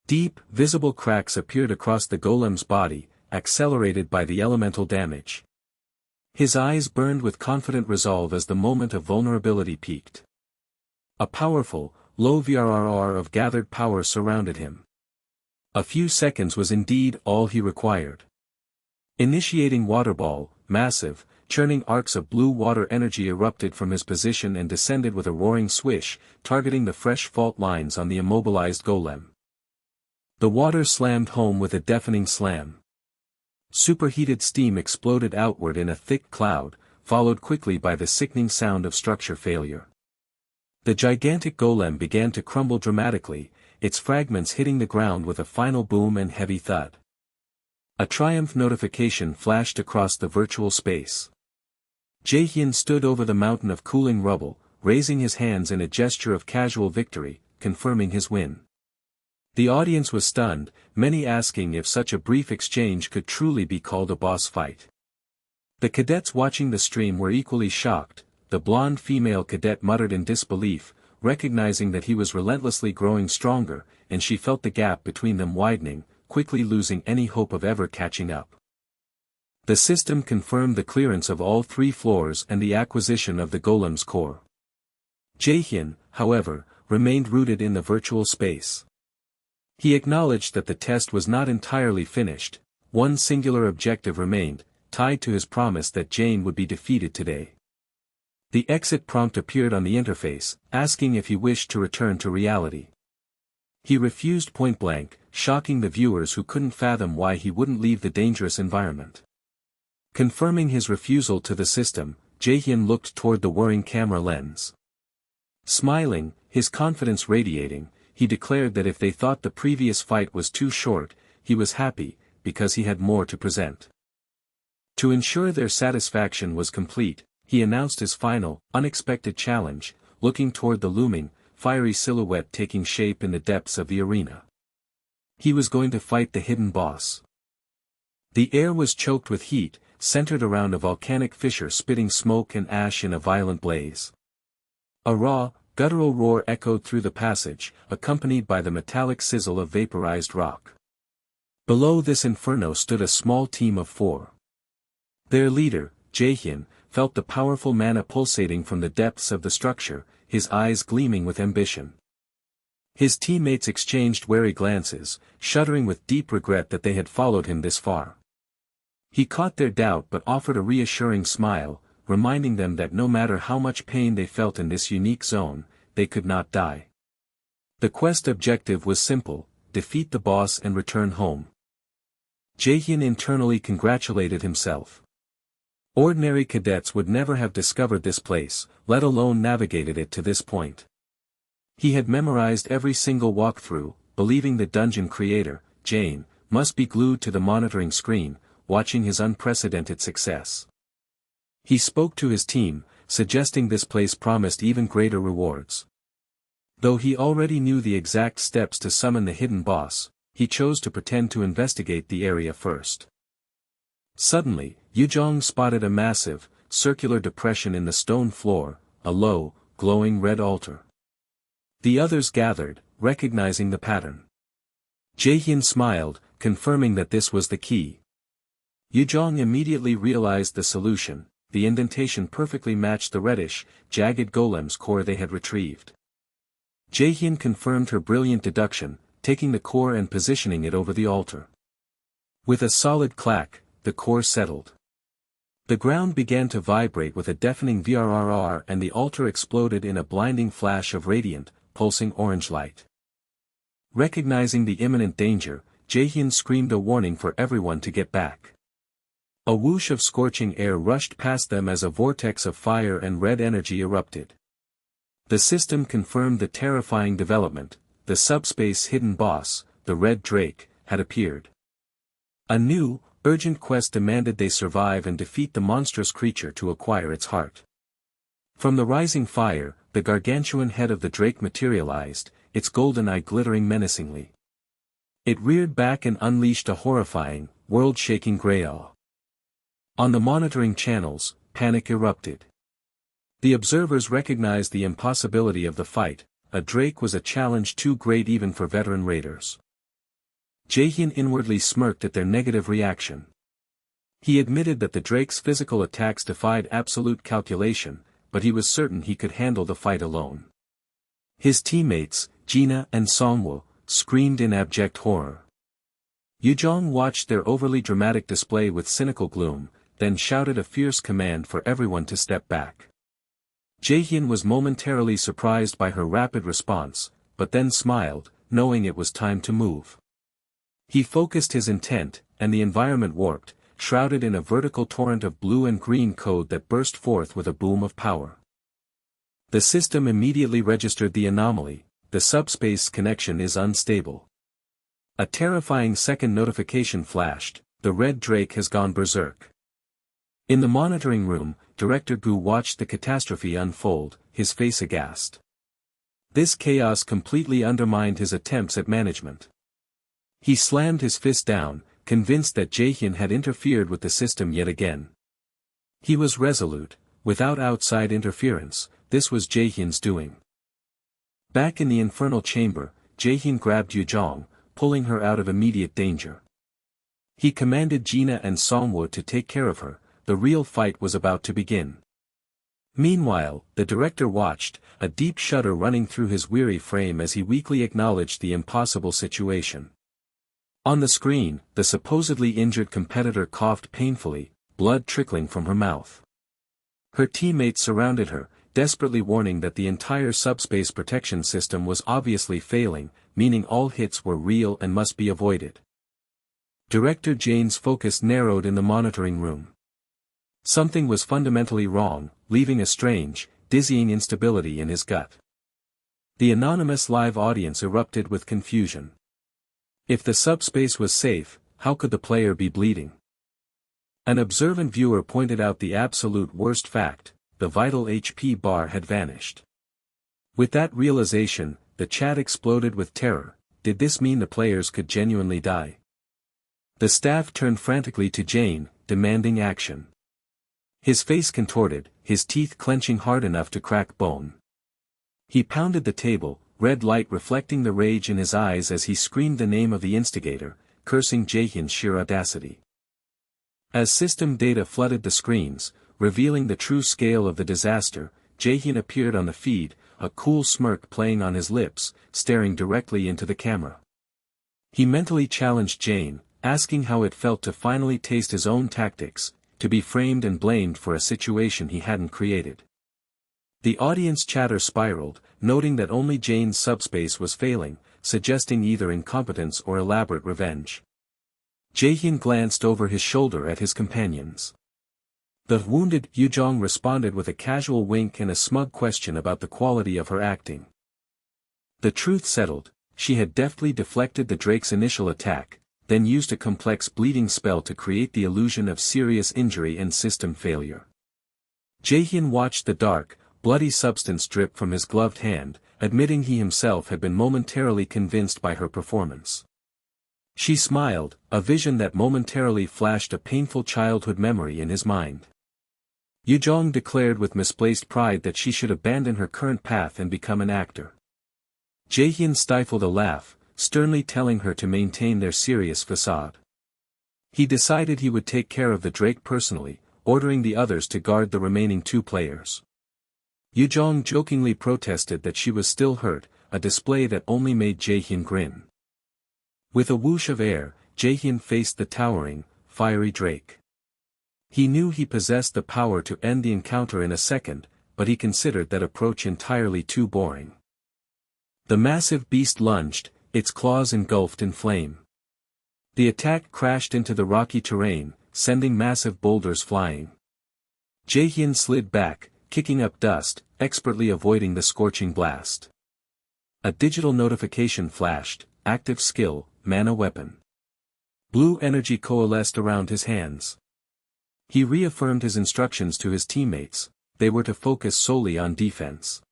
Deep, visible cracks appeared across the golem's body, accelerated by the elemental damage. His eyes burned with confident resolve as the moment of vulnerability peaked. A powerful, low VRRR of gathered power surrounded him. A few seconds was indeed all he required. Initiating Waterball, massive, churning arcs of blue water energy erupted from his position and descended with a roaring swish, targeting the fresh fault lines on the immobilized golem. The water slammed home with a deafening slam. Superheated steam exploded outward in a thick cloud, followed quickly by the sickening sound of structure failure. The gigantic golem began to crumble dramatically, its fragments hitting the ground with a final boom and heavy thud. A triumph notification flashed across the virtual space. Jaehyun stood over the mountain of cooling rubble, raising his hands in a gesture of casual victory, confirming his win. The audience was stunned, many asking if such a brief exchange could truly be called a boss fight. The cadets watching the stream were equally shocked. The blonde female cadet muttered in disbelief, recognizing that he was relentlessly growing stronger, and she felt the gap between them widening, quickly losing any hope of ever catching up. The system confirmed the clearance of all 3 floors and the acquisition of the golem's core. Jaehyun, however, remained rooted in the virtual space. He acknowledged that the test was not entirely finished. One singular objective remained, tied to his promise that Jane would be defeated today. The exit prompt appeared on the interface, asking if he wished to return to reality. He refused point-blank, shocking the viewers who couldn't fathom why he wouldn't leave the dangerous environment. Confirming his refusal to the system, Jaehyun looked toward the whirring camera lens. Smiling, his confidence radiating, he declared that if they thought the previous fight was too short, he was happy, because he had more to present. To ensure their satisfaction was complete, he announced his final, unexpected challenge, looking toward the looming, fiery silhouette taking shape in the depths of the arena. He was going to fight the hidden boss. The air was choked with heat, centered around a volcanic fissure spitting smoke and ash in a violent blaze. A raw, guttural roar echoed through the passage, accompanied by the metallic sizzle of vaporized rock. Below this inferno stood a small team of 4. Their leader, Jaehyun, felt the powerful mana pulsating from the depths of the structure, his eyes gleaming with ambition. His teammates exchanged wary glances, shuddering with deep regret that they had followed him this far. He caught their doubt but offered a reassuring smile, reminding them that no matter how much pain they felt in this unique zone, they could not die. The quest objective was simple: defeat the boss and return home. Jaehyun internally congratulated himself. Ordinary cadets would never have discovered this place, let alone navigated it to this point. He had memorized every single walkthrough, believing the dungeon creator, Jane, must be glued to the monitoring screen, watching his unprecedented success. He spoke to his team, suggesting this place promised even greater rewards. Though he already knew the exact steps to summon the hidden boss, he chose to pretend to investigate the area first. Suddenly, Yujong spotted a massive, circular depression in the stone floor, a low, glowing red altar. The others gathered, recognizing the pattern. Jaehyun smiled, confirming that this was the key. Yujong immediately realized the solution: the indentation perfectly matched the reddish, jagged golem's core they had retrieved. Jaehyun confirmed her brilliant deduction, taking the core and positioning it over the altar. With a solid clack, the core settled. The ground began to vibrate with a deafening VRRR and the altar exploded in a blinding flash of radiant, pulsing orange light. Recognizing the imminent danger, Jaehyun screamed a warning for everyone to get back. A whoosh of scorching air rushed past them as a vortex of fire and red energy erupted. The system confirmed the terrifying development: the subspace hidden boss, the Red Drake, had appeared. A new, urgent quest demanded they survive and defeat the monstrous creature to acquire its heart. From the rising fire, the gargantuan head of the drake materialized, its golden eye glittering menacingly. It reared back and unleashed a horrifying, world-shaking growl. On the monitoring channels, panic erupted. The observers recognized the impossibility of the fight. A drake was a challenge too great even for veteran raiders. Jaehyun inwardly smirked at their negative reaction. He admitted that the drake's physical attacks defied absolute calculation, but he was certain he could handle the fight alone. His teammates, Jina and Songwoo, screamed in abject horror. Yujong watched their overly dramatic display with cynical gloom, then shouted a fierce command for everyone to step back. Jaehyun was momentarily surprised by her rapid response, but then smiled, knowing it was time to move. He focused his intent, and the environment warped, shrouded in a vertical torrent of blue and green code that burst forth with a boom of power. The system immediately registered the anomaly: the subspace connection is unstable. A terrifying second notification flashed: the Red Drake has gone berserk. In the monitoring room, Director Gu watched the catastrophe unfold, his face aghast. This chaos completely undermined his attempts at management. He slammed his fist down, convinced that Jaehyun had interfered with the system yet again. He was resolute: without outside interference, this was Jaehyun's doing. Back in the infernal chamber, Jaehyun grabbed Yujong, pulling her out of immediate danger. He commanded Jina and Songwoo to take care of her. The real fight was about to begin. Meanwhile, the director watched, a deep shudder running through his weary frame as he weakly acknowledged the impossible situation. On the screen, the supposedly injured competitor coughed painfully, blood trickling from her mouth. Her teammates surrounded her, desperately warning that the entire subspace protection system was obviously failing, meaning all hits were real and must be avoided. Director Jane's focus narrowed in the monitoring room. Something was fundamentally wrong, leaving a strange, dizzying instability in his gut. The anonymous live audience erupted with confusion. If the subspace was safe, how could the player be bleeding? An observant viewer pointed out the absolute worst fact: the vital HP bar had vanished. With that realization, the chat exploded with terror. Did this mean the players could genuinely die? The staff turned frantically to Jane, demanding action. His face contorted, his teeth clenching hard enough to crack bone. He pounded the table, red light reflecting the rage in his eyes as he screamed the name of the instigator, cursing Jaehyun's sheer audacity. As system data flooded the screens, revealing the true scale of the disaster, Jaehyun appeared on the feed, a cool smirk playing on his lips, staring directly into the camera. He mentally challenged Jane, asking how it felt to finally taste his own tactics, to be framed and blamed for a situation he hadn't created. The audience chatter spiraled, noting that only Jane's subspace was failing, suggesting either incompetence or elaborate revenge. Jaehyun glanced over his shoulder at his companions. The wounded Yujong responded with a casual wink and a smug question about the quality of her acting. The truth settled: she had deftly deflected the drake's initial attack, then used a complex bleeding spell to create the illusion of serious injury and system failure. Jaehyun watched the dark, bloody substance drip from his gloved hand, admitting he himself had been momentarily convinced by her performance. She smiled, a vision that momentarily flashed a painful childhood memory in his mind. Yujong declared with misplaced pride that she should abandon her current path and become an actor. Jaehyun stifled a laugh, sternly telling her to maintain their serious facade. He decided he would take care of the drake personally, ordering the others to guard the remaining two players. Yujong jokingly protested that she was still hurt, a display that only made Jaehyun grin. With a whoosh of air, Jaehyun faced the towering, fiery drake. He knew he possessed the power to end the encounter in a second, but he considered that approach entirely too boring. The massive beast lunged, its claws engulfed in flame. The attack crashed into the rocky terrain, sending massive boulders flying. Jaehyun slid back, kicking up dust, expertly avoiding the scorching blast. A digital notification flashed, active skill, mana weapon. Blue energy coalesced around his hands. He reaffirmed his instructions to his teammates, they were to focus solely on defense.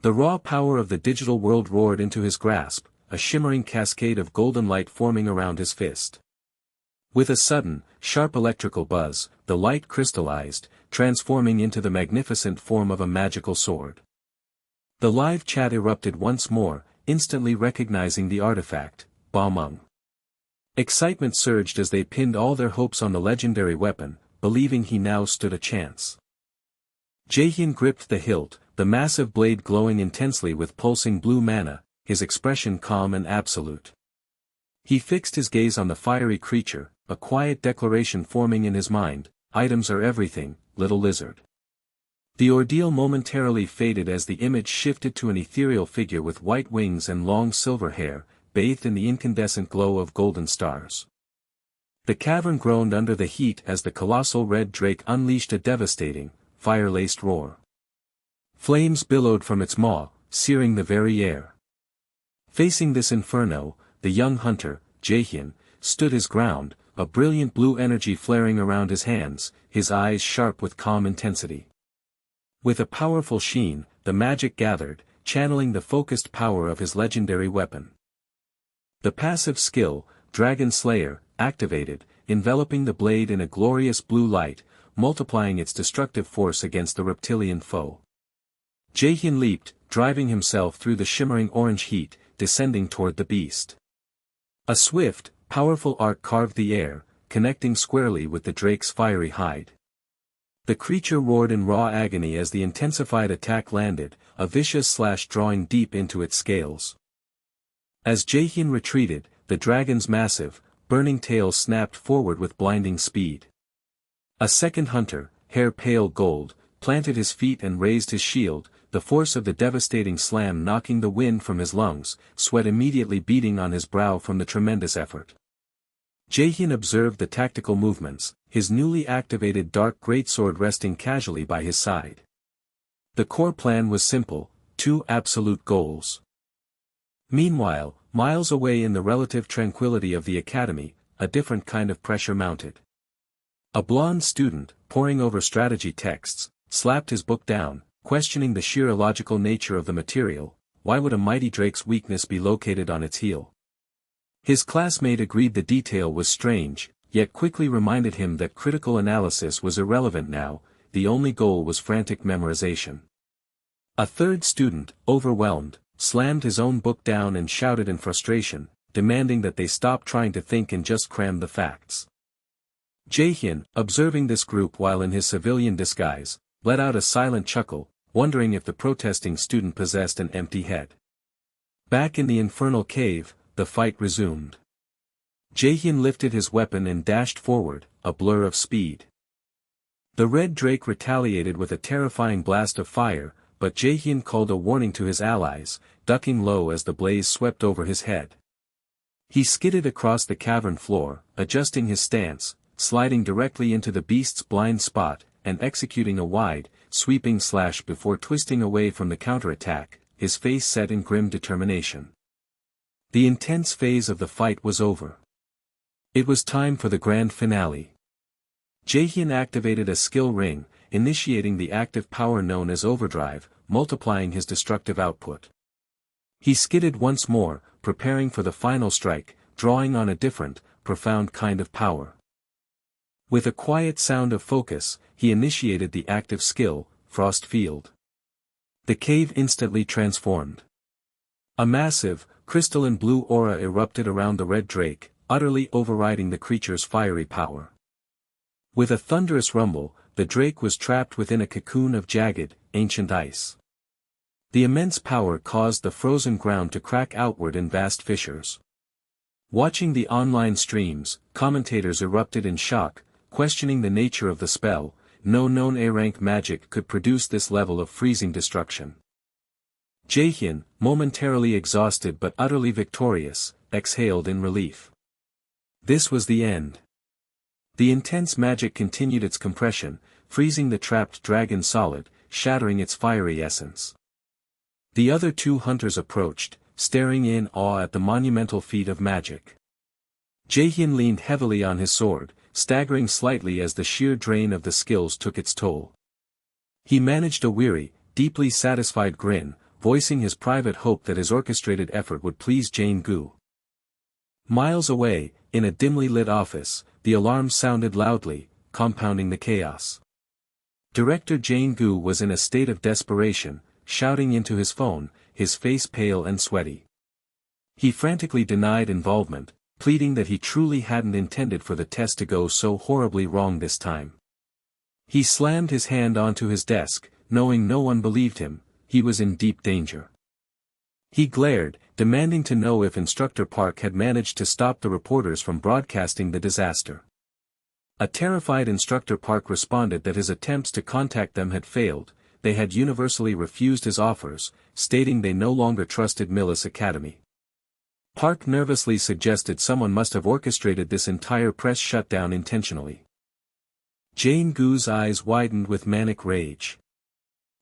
The raw power of the digital world roared into his grasp, a shimmering cascade of golden light forming around his fist. With a sudden, sharp electrical buzz, the light crystallized, transforming into the magnificent form of a magical sword. The live chat erupted once more, instantly recognizing the artifact, Balmung. Excitement surged as they pinned all their hopes on the legendary weapon, believing he now stood a chance. Jaehyun gripped the hilt, the massive blade glowing intensely with pulsing blue mana, his expression calm and absolute. He fixed his gaze on the fiery creature, a quiet declaration forming in his mind, items are everything, little lizard. The ordeal momentarily faded as the image shifted to an ethereal figure with white wings and long silver hair, bathed in the incandescent glow of golden stars. The cavern groaned under the heat as the colossal red drake unleashed a devastating, fire-laced roar. Flames billowed from its maw, searing the very air. Facing this inferno, the young hunter, Jaehyun, stood his ground, a brilliant blue energy flaring around his hands, his eyes sharp with calm intensity. With a powerful sheen, the magic gathered, channeling the focused power of his legendary weapon. The passive skill, Dragon Slayer, activated, enveloping the blade in a glorious blue light, multiplying its destructive force against the reptilian foe. Jaehyun leaped, driving himself through the shimmering orange heat, descending toward the beast. A swift, powerful arc carved the air, connecting squarely with the drake's fiery hide. The creature roared in raw agony as the intensified attack landed, a vicious slash drawing deep into its scales. As Jaehyun retreated, the dragon's massive, burning tail snapped forward with blinding speed. A second hunter, hair pale gold, planted his feet and raised his shield, the force of the devastating slam knocking the wind from his lungs, sweat immediately beading on his brow from the tremendous effort. Jaehyun observed the tactical movements, his newly activated dark greatsword resting casually by his side. The core plan was simple, two absolute goals. Meanwhile, miles away in the relative tranquility of the academy, a different kind of pressure mounted. A blonde student, poring over strategy texts, slapped his book down, questioning the sheer illogical nature of the material. Why would a mighty drake's weakness be located on its heel? His classmate agreed the detail was strange, yet quickly reminded him that critical analysis was irrelevant now, the only goal was frantic memorization. A third student, overwhelmed, slammed his own book down and shouted in frustration, demanding that they stop trying to think and just cram the facts. Jaehyun, observing this group while in his civilian disguise, let out a silent chuckle, wondering if the protesting student possessed an empty head. Back in the infernal cave, the fight resumed. Jaehyun lifted his weapon and dashed forward, a blur of speed. The red drake retaliated with a terrifying blast of fire, but Jaehyun called a warning to his allies, ducking low as the blaze swept over his head. He skidded across the cavern floor, adjusting his stance, sliding directly into the beast's blind spot, and executing a wide, sweeping slash before twisting away from the counterattack, his face set in grim determination. The intense phase of the fight was over. It was time for the grand finale. Jaehyun activated a skill ring, initiating the active power known as overdrive, multiplying his destructive output. He skidded once more, preparing for the final strike, drawing on a different, profound kind of power. With a quiet sound of focus, he initiated the active skill, Frost Field. The cave instantly transformed. A massive, crystalline blue aura erupted around the red drake, utterly overriding the creature's fiery power. With a thunderous rumble, the drake was trapped within a cocoon of jagged, ancient ice. The immense power caused the frozen ground to crack outward in vast fissures. Watching the online streams, commentators erupted in shock, questioning the nature of the spell. No known A-rank magic could produce this level of freezing destruction. Jaehyun, momentarily exhausted but utterly victorious, exhaled in relief. This was the end. The intense magic continued its compression, freezing the trapped dragon solid, shattering its fiery essence. The other two hunters approached, staring in awe at the monumental feat of magic. Jaehyun leaned heavily on his sword, staggering slightly as the sheer drain of the skills took its toll. He managed a weary, deeply satisfied grin, voicing his private hope that his orchestrated effort would please Jane-gu. Miles away, in a dimly lit office, the alarm sounded loudly, compounding the chaos. Director Jane-gu was in a state of desperation, shouting into his phone, his face pale and sweaty. He frantically denied involvement, pleading that he truly hadn't intended for the test to go so horribly wrong this time. He slammed his hand onto his desk, knowing no one believed him. He was in deep danger. He glared, demanding to know if Instructor Park had managed to stop the reporters from broadcasting the disaster. A terrified Instructor Park responded that his attempts to contact them had failed. They had universally refused his offers, stating they no longer trusted Millis Academy. Park nervously suggested someone must have orchestrated this entire press shutdown intentionally. Jane-gu's eyes widened with manic rage.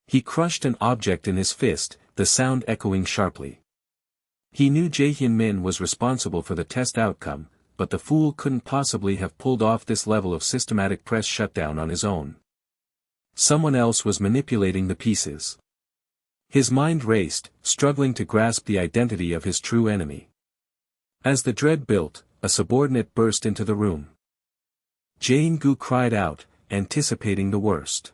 He crushed an object in his fist, the sound echoing sharply. He knew Jaehyun Min was responsible for the test outcome, but the fool couldn't possibly have pulled off this level of systematic press shutdown on his own. Someone else was manipulating the pieces. His mind raced, struggling to grasp the identity of his true enemy. As the dread built, a subordinate burst into the room. Jane-gu cried out, anticipating the worst.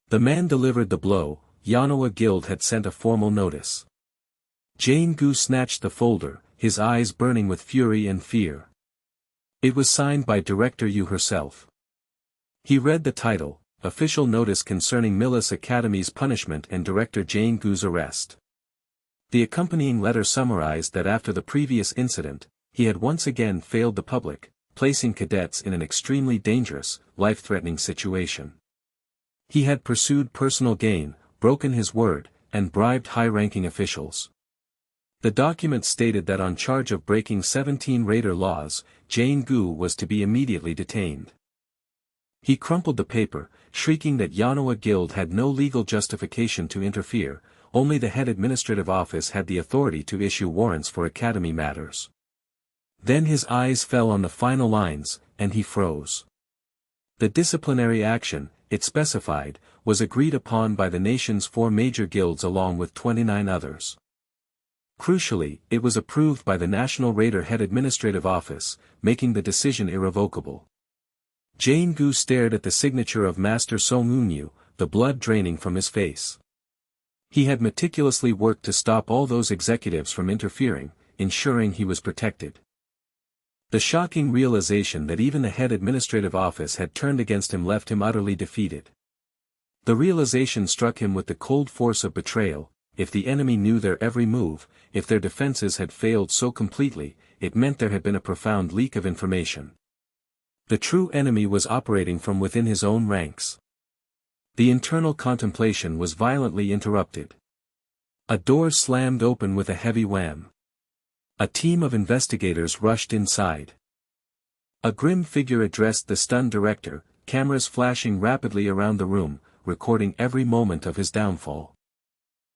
The man delivered the blow. Yanoa Guild had sent a formal notice. Jane-gu snatched the folder, his eyes burning with fury and fear. It was signed by Director Yu herself. He read the title, Official Notice Concerning Millis Academy's Punishment and Director Jane-gu's Arrest. The accompanying letter summarized that after the previous incident, he had once again failed the public, placing cadets in an extremely dangerous, life-threatening situation. He had pursued personal gain, broken his word, and bribed high-ranking officials. The document stated that on charge of breaking 17 raider laws, Jane-gu was to be immediately detained. He crumpled the paper, shrieking that Yanoa Guild had no legal justification to interfere, only the head administrative office had the authority to issue warrants for academy matters. Then his eyes fell on the final lines, and he froze. The disciplinary action, it specified, was agreed upon by the nation's 4 major guilds along with 29 others. Crucially, it was approved by the National Raider Head Administrative Office, making the decision irrevocable. Jane-gu stared at the signature of Master Song Eun-yu, the blood draining from his face. He had meticulously worked to stop all those executives from interfering, ensuring he was protected. The shocking realization that even the head administrative office had turned against him left him utterly defeated. The realization struck him with the cold force of betrayal. If the enemy knew their every move, if their defenses had failed so completely, it meant there had been a profound leak of information. The true enemy was operating from within his own ranks. The internal contemplation was violently interrupted. A door slammed open with a heavy wham. A team of investigators rushed inside. A grim figure addressed the stunned director, cameras flashing rapidly around the room, recording every moment of his downfall.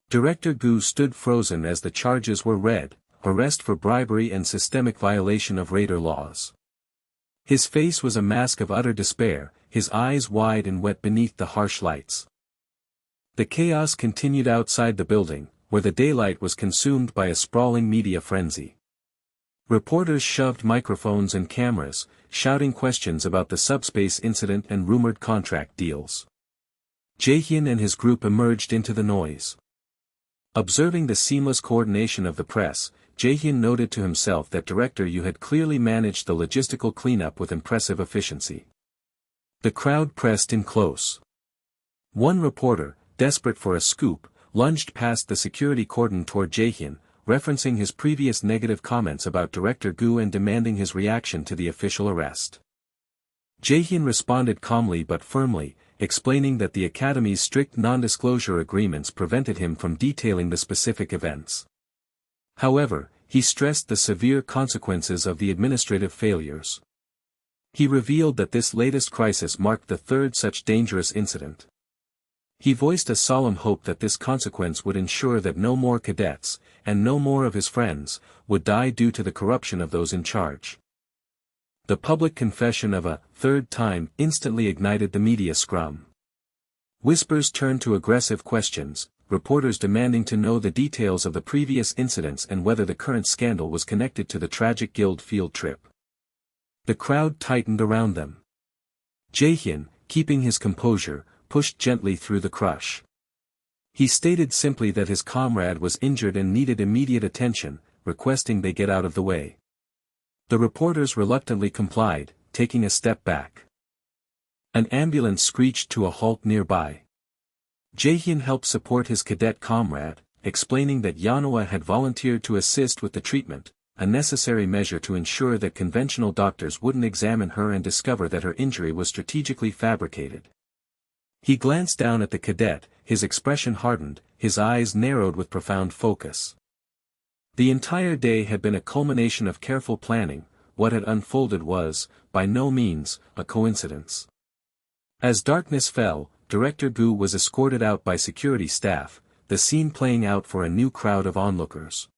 Director Gu stood frozen as the charges were read, arrest for bribery and systemic violation of raider laws. His face was a mask of utter despair, his eyes wide and wet beneath the harsh lights. The chaos continued outside the building, where the daylight was consumed by a sprawling media frenzy. Reporters shoved microphones and cameras, shouting questions about the subspace incident and rumored contract deals. Jaehyun and his group emerged into the noise. Observing the seamless coordination of the press, Jaehyun noted to himself that Director Yu had clearly managed the logistical cleanup with impressive efficiency. The crowd pressed in close. One reporter, desperate for a scoop, lunged past the security cordon toward Jaehyun, referencing his previous negative comments about Director Gu and demanding his reaction to the official arrest. Jaehyun responded calmly but firmly, explaining that the Academy's strict non-disclosure agreements prevented him from detailing the specific events. However, he stressed the severe consequences of the administrative failures. He revealed that this latest crisis marked the third such dangerous incident. He voiced a solemn hope that this consequence would ensure that no more cadets, and no more of his friends, would die due to the corruption of those in charge. The public confession of a third time instantly ignited the media scrum. Whispers turned to aggressive questions, reporters demanding to know the details of the previous incidents and whether the current scandal was connected to the tragic guild field trip. The crowd tightened around them. Jaehyun, keeping his composure, pushed gently through the crush. He stated simply that his comrade was injured and needed immediate attention, requesting they get out of the way. The reporters reluctantly complied, taking a step back. An ambulance screeched to a halt nearby. Jaehyun helped support his cadet comrade, explaining that Yeonhwa had volunteered to assist with the treatment, a necessary measure to ensure that conventional doctors wouldn't examine her and discover that her injury was strategically fabricated. He glanced down at the cadet, his expression hardened, his eyes narrowed with profound focus. The entire day had been a culmination of careful planning. What had unfolded was, by no means, a coincidence. As darkness fell, Director Gu was escorted out by security staff, the scene playing out for a new crowd of onlookers.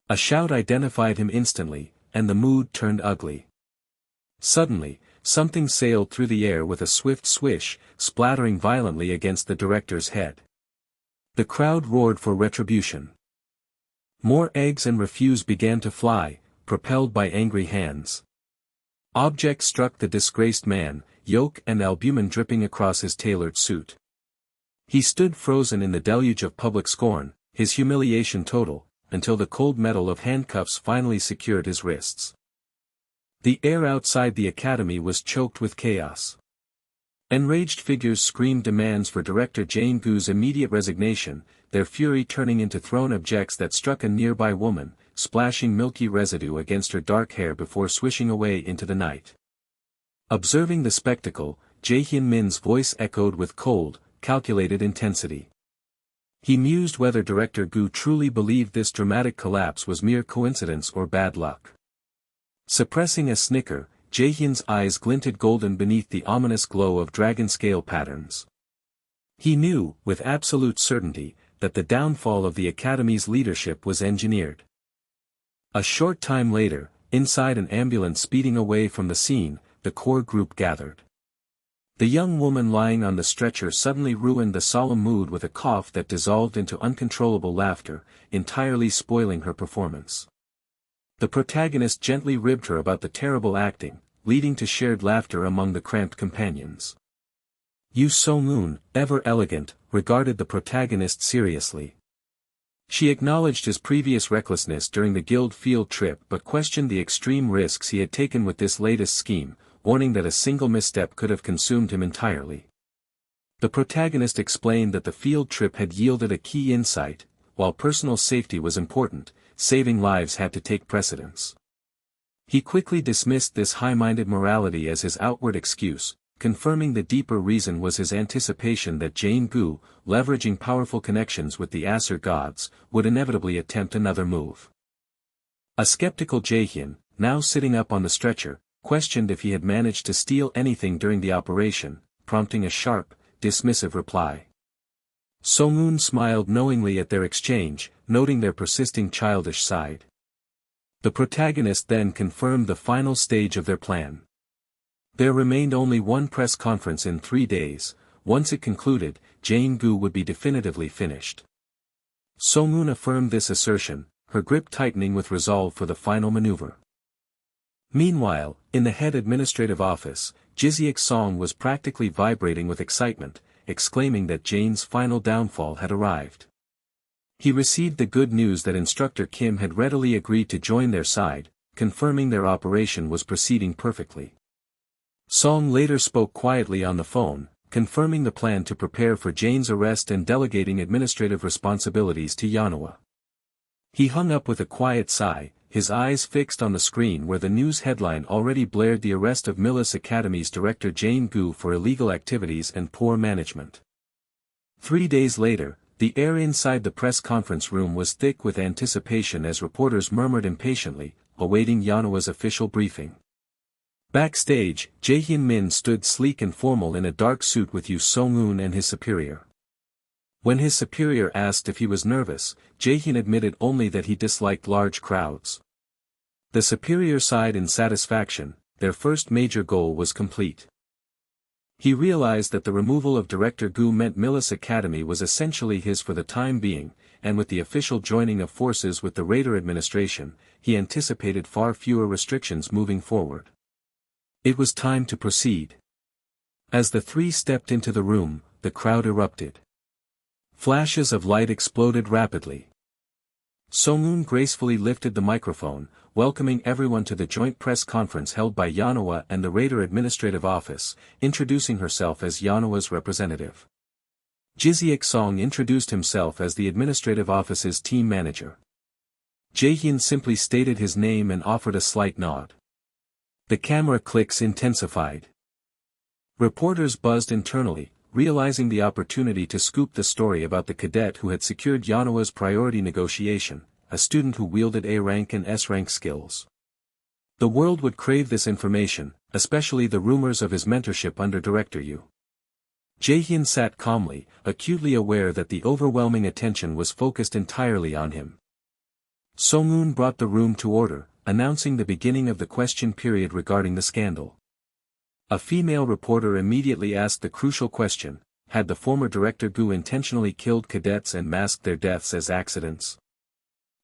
A shout identified him instantly, and the mood turned ugly. Suddenly, something sailed through the air with a swift swish, splattering violently against the director's head. The crowd roared for retribution. More eggs and refuse began to fly, propelled by angry hands. Objects struck the disgraced man, yolk and albumin dripping across his tailored suit. He stood frozen in the deluge of public scorn, his humiliation total, until the cold metal of handcuffs finally secured his wrists. The air outside the academy was choked with chaos. Enraged figures screamed demands for Director Jane Gu's immediate resignation, their fury turning into thrown objects that struck a nearby woman, splashing milky residue against her dark hair before swishing away into the night. Observing the spectacle, Jaehyun Min's voice echoed with cold, calculated intensity. He mused whether Director Gu truly believed this dramatic collapse was mere coincidence or bad luck. Suppressing a snicker, Jaehyun's eyes glinted golden beneath the ominous glow of dragon scale patterns. He knew, with absolute certainty, that the downfall of the Academy's leadership was engineered. A short time later, inside an ambulance speeding away from the scene, the core group gathered. The young woman lying on the stretcher suddenly ruined the solemn mood with a cough that dissolved into uncontrollable laughter, entirely spoiling her performance. The protagonist gently ribbed her about the terrible acting, leading to shared laughter among the cramped companions. Yu So-moon, ever elegant, regarded the protagonist seriously. She acknowledged his previous recklessness during the guild field trip but questioned the extreme risks he had taken with this latest scheme, warning that a single misstep could have consumed him entirely. The protagonist explained that the field trip had yielded a key insight: while personal safety was important, saving lives had to take precedence. He quickly dismissed this high-minded morality as his outward excuse, confirming the deeper reason was his anticipation that Jane Gu, leveraging powerful connections with the Aesir gods, would inevitably attempt another move. A skeptical Jaehyun, now sitting up on the stretcher, questioned if he had managed to steal anything during the operation, prompting a sharp, dismissive reply. So-moon smiled knowingly at their exchange, noting their persisting childish side. The protagonist then confirmed the final stage of their plan. There remained only one press conference in 3 days. Once it concluded, Jane Gu would be definitively finished. So-moon affirmed this assertion, her grip tightening with resolve for the final maneuver. Meanwhile, in the head administrative office, Jiseok's song was practically vibrating with excitement, exclaiming that Jane's final downfall had arrived. He received the good news that Instructor Kim had readily agreed to join their side, confirming their operation was proceeding perfectly. Song later spoke quietly on the phone, confirming the plan to prepare for Jane's arrest and delegating administrative responsibilities to Yeonhwa. He hung up with a quiet sigh, his eyes fixed on the screen where the news headline already blared the arrest of Millis Academy's director Jane Gu for illegal activities and poor management. 3 days later, the air inside the press conference room was thick with anticipation as reporters murmured impatiently, awaiting Yanoa's official briefing. Backstage, Jae-hyun Min stood sleek and formal in a dark suit with Yoo Sung-un and his superior. When his superior asked if he was nervous, Jae-hyun admitted only that he disliked large crowds. The superior sighed in satisfaction, their first major goal was complete. He realized that the removal of Director Gu meant Millis Academy was essentially his for the time being, and with the official joining of forces with the Raider administration, he anticipated far fewer restrictions moving forward. It was time to proceed. As the three stepped into the room, the crowd erupted. Flashes of light exploded rapidly. Sung-un gracefully lifted the microphone, welcoming everyone to the joint press conference held by Yanoa and the Raider Administrative Office, introducing herself as Yanoa's representative. Jiseok Song introduced himself as the Administrative Office's team manager. Jae-hyun simply stated his name and offered a slight nod. The camera clicks intensified. Reporters buzzed internally, realizing the opportunity to scoop the story about the cadet who had secured Yanoa's priority negotiation, a student who wielded A-rank and S-rank skills. The world would crave this information, especially the rumors of his mentorship under Director Yu. Jae-hyun sat calmly, acutely aware that the overwhelming attention was focused entirely on him. Sung-un brought the room to order, announcing the beginning of the question period regarding the scandal. A female reporter immediately asked the crucial question, had the former Director Gu intentionally killed cadets and masked their deaths as accidents?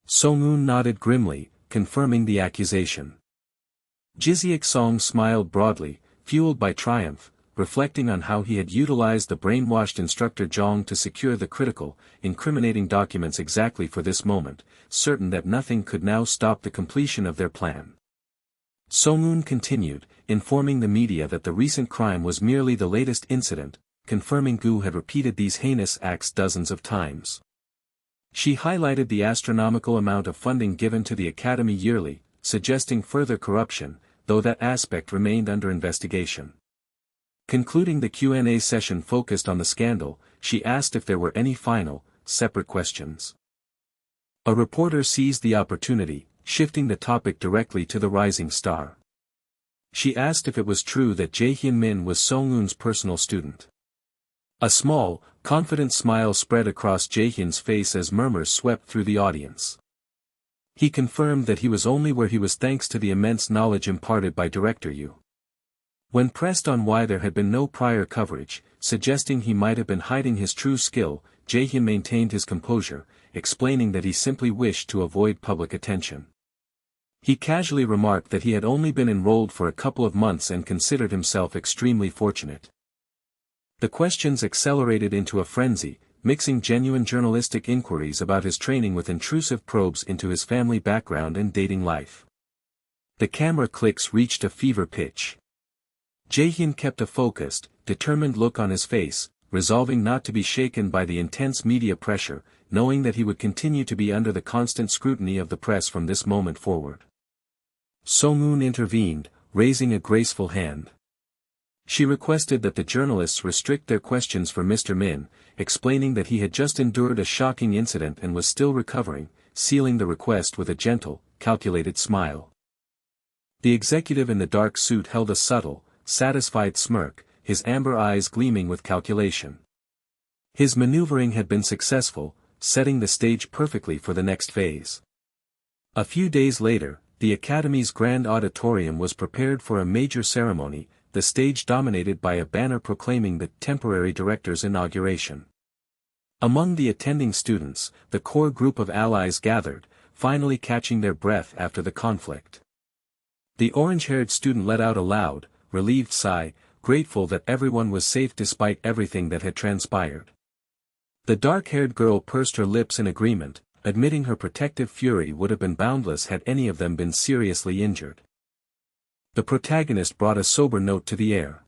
Sung-un nodded grimly, confirming the accusation. Jiseok Song smiled broadly, fueled by triumph, reflecting on how he had utilized the brainwashed instructor Jong to secure the critical, incriminating documents exactly for this moment, certain that nothing could now stop the completion of their plan. Sung-un continued, informing the media that the recent crime was merely the latest incident, confirming Gu had repeated these heinous acts dozens of times. She highlighted the astronomical amount of funding given to the academy yearly, suggesting further corruption, though that aspect remained under investigation. Concluding the Q&A session focused on the scandal, she asked if there were any final, separate questions. A reporter seized the opportunity, shifting the topic directly to the rising star. She asked if it was true that Jae-hyun Min was Sung-un's personal student. A small, confident smile spread across Jae-hyun's face as murmurs swept through the audience. He confirmed that he was only where he was thanks to the immense knowledge imparted by Director Yu. When pressed on why there had been no prior coverage, suggesting he might have been hiding his true skill, Jae-hyun maintained his composure, explaining that he simply wished to avoid public attention. He casually remarked that he had only been enrolled for a couple of months and considered himself extremely fortunate. The questions accelerated into a frenzy, mixing genuine journalistic inquiries about his training with intrusive probes into his family background and dating life. The camera clicks reached a fever pitch. Jae-hyun kept a focused, determined look on his face, resolving not to be shaken by the intense media pressure, knowing that he would continue to be under the constant scrutiny of the press from this moment forward. Sung-un intervened, raising a graceful hand. She requested that the journalists restrict their questions for Mr. Min, explaining that he had just endured a shocking incident and was still recovering, sealing the request with a gentle, calculated smile. The executive in the dark suit held a subtle, satisfied smirk, his amber eyes gleaming with calculation. His maneuvering had been successful, setting the stage perfectly for the next phase. A few days later, the Academy's grand auditorium was prepared for a major ceremony, the stage dominated by a banner proclaiming the temporary director's inauguration. Among the attending students, the core group of allies gathered, finally catching their breath after the conflict. The orange-haired student let out a loud, relieved sigh, grateful that everyone was safe despite everything that had transpired. The dark-haired girl pursed her lips in agreement, admitting her protective fury would have been boundless had any of them been seriously injured. The protagonist brought a sober note to the air.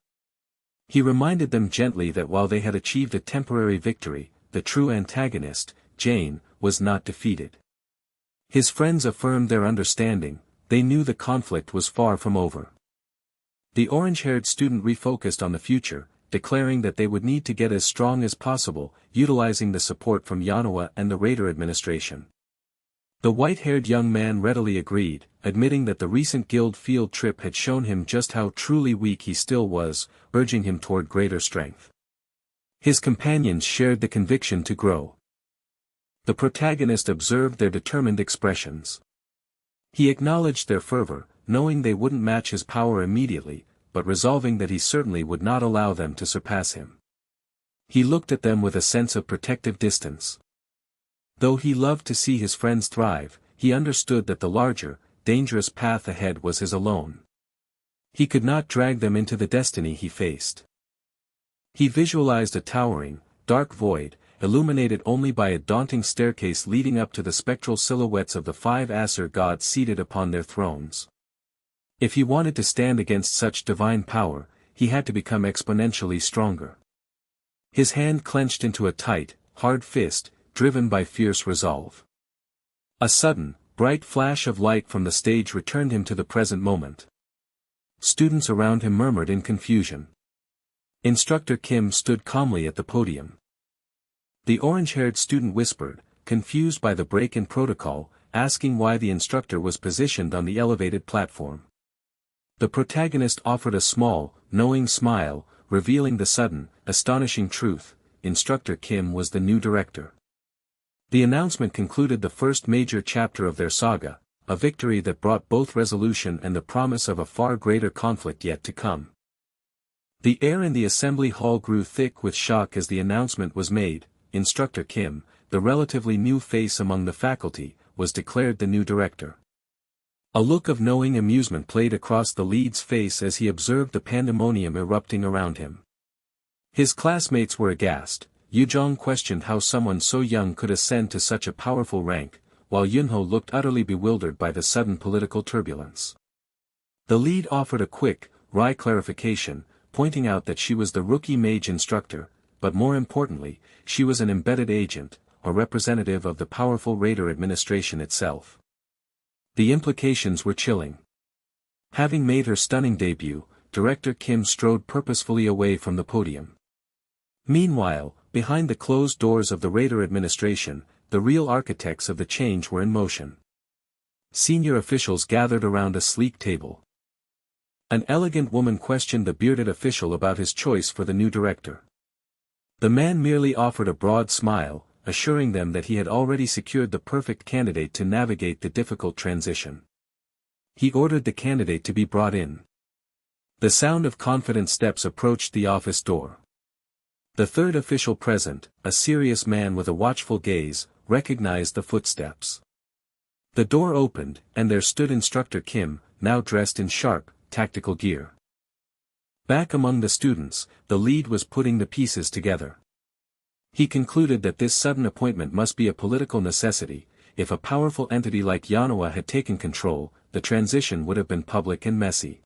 He reminded them gently that while they had achieved a temporary victory, the true antagonist, Jane, was not defeated. His friends affirmed their understanding. They knew the conflict was far from over. The orange-haired student refocused on the future, declaring that they would need to get as strong as possible, utilizing the support from Manhwa and the Raider administration. The white-haired young man readily agreed, admitting that the recent guild field trip had shown him just how truly weak he still was, urging him toward greater strength. His companions shared the conviction to grow. The protagonist observed their determined expressions. He acknowledged their fervor, knowing they wouldn't match his power immediately, but resolving that he certainly would not allow them to surpass him. He looked at them with a sense of protective distance. Though he loved to see his friends thrive, he understood that the larger, dangerous path ahead was his alone. He could not drag them into the destiny he faced. He visualized a towering, dark void, illuminated only by a daunting staircase leading up to the spectral silhouettes of the 5 Aesir gods seated upon their thrones. If he wanted to stand against such divine power, he had to become exponentially stronger. His hand clenched into a tight, hard fist, driven by fierce resolve. A sudden, bright flash of light from the stage returned him to the present moment. Students around him murmured in confusion. Instructor Kim stood calmly at the podium. The orange-haired student whispered, confused by the break in protocol, asking why the instructor was positioned on the elevated platform. The protagonist offered a small, knowing smile, revealing the sudden, astonishing truth: Instructor Kim was the new director. The announcement concluded the first major chapter of their saga, a victory that brought both resolution and the promise of a far greater conflict yet to come. The air in the assembly hall grew thick with shock as the announcement was made. Instructor Kim, the relatively new face among the faculty, was declared the new director. A look of knowing amusement played across the lead's face as he observed the pandemonium erupting around him. His classmates were aghast. Yujong questioned how someone so young could ascend to such a powerful rank, while Yunho looked utterly bewildered by the sudden political turbulence. The lead offered a quick, wry clarification, pointing out that she was the rookie mage instructor, but more importantly, she was an embedded agent, a representative of the powerful Raider administration itself. The implications were chilling. Having made her stunning debut, Director Kim strode purposefully away from the podium. Meanwhile, behind the closed doors of the Raider administration, the real architects of the change were in motion. Senior officials gathered around a sleek table. An elegant woman questioned the bearded official about his choice for the new director. The man merely offered a broad smile, assuring them that he had already secured the perfect candidate to navigate the difficult transition. He ordered the candidate to be brought in. The sound of confident steps approached the office door. The third official present, a serious man with a watchful gaze, recognized the footsteps. The door opened, and there stood Instructor Kim, now dressed in sharp, tactical gear. Back among the students, the lead was putting the pieces together. He concluded that this sudden appointment must be a political necessity. If a powerful entity like Manhwa had taken control, the transition would have been public and messy.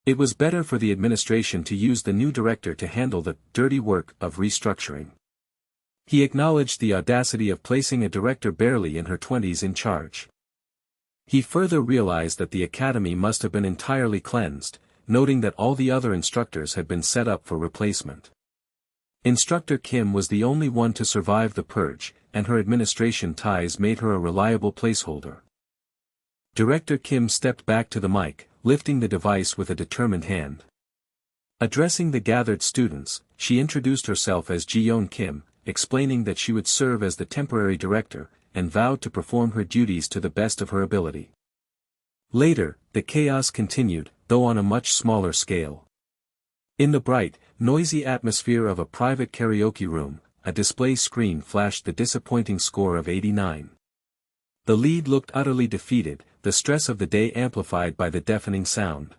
It was better for the administration to use the new director to handle the dirty work of restructuring. He acknowledged the audacity of placing a director barely in her 20s in charge. He further realized that the academy must have been entirely cleansed, noting that all the other instructors had been set up for replacement. Instructor Kim was the only one to survive the purge, and her administration ties made her a reliable placeholder. Director Kim stepped back to the mic, lifting the device with a determined hand. Addressing the gathered students, she introduced herself as Ji-yeon Kim, explaining that she would serve as the temporary director, and vowed to perform her duties to the best of her ability. Later, the chaos continued, though on a much smaller scale. In the bright, noisy atmosphere of a private karaoke room, a display screen flashed the disappointing score of 89. The lead looked utterly defeated, the stress of the day amplified by the deafening sound.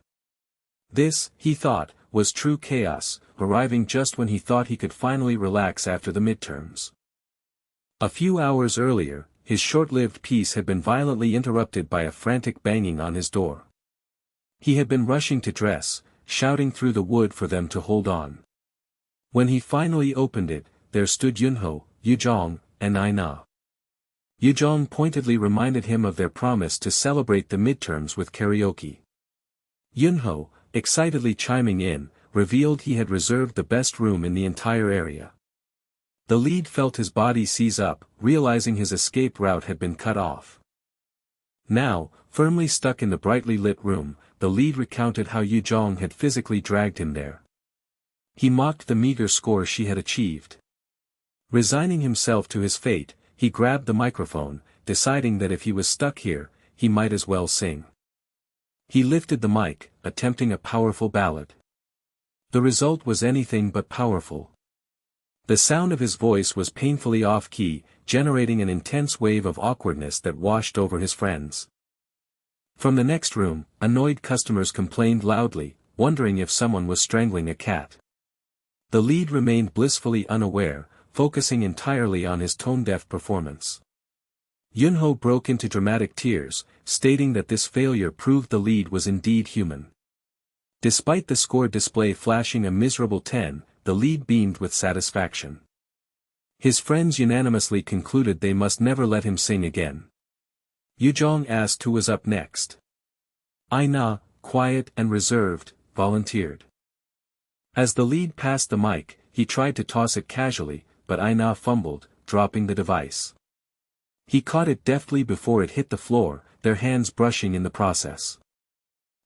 This, he thought, was true chaos, arriving just when he thought he could finally relax after the midterms. A few hours earlier, his short-lived peace had been violently interrupted by a frantic banging on his door. He had been rushing to dress, shouting through the wood for them to hold on. When he finally opened it, there stood Yunho, Yujong, and Aina. Yujong pointedly reminded him of their promise to celebrate the midterms with karaoke. Yunho, excitedly chiming in, revealed he had reserved the best room in the entire area. The lead felt his body seize up, realizing his escape route had been cut off. Now, firmly stuck in the brightly lit room, the lead recounted how Yujong had physically dragged him there. He mocked the meager score she had achieved. Resigning himself to his fate, he grabbed the microphone, deciding that if he was stuck here, he might as well sing. He lifted the mic, attempting a powerful ballad. The result was anything but powerful. The sound of his voice was painfully off-key, generating an intense wave of awkwardness that washed over his friends. From the next room, annoyed customers complained loudly, wondering if someone was strangling a cat. The lead remained blissfully unaware, focusing entirely on his tone-deaf performance. Yunho broke into dramatic tears, stating that this failure proved the lead was indeed human. Despite the score display flashing a miserable 10, the lead beamed with satisfaction. His friends unanimously concluded they must never let him sing again. Yujong asked who was up next. Aina, quiet and reserved, volunteered. As the lead passed the mic, he tried to toss it casually, but Aina fumbled, dropping the device. He caught it deftly before it hit the floor, their hands brushing in the process.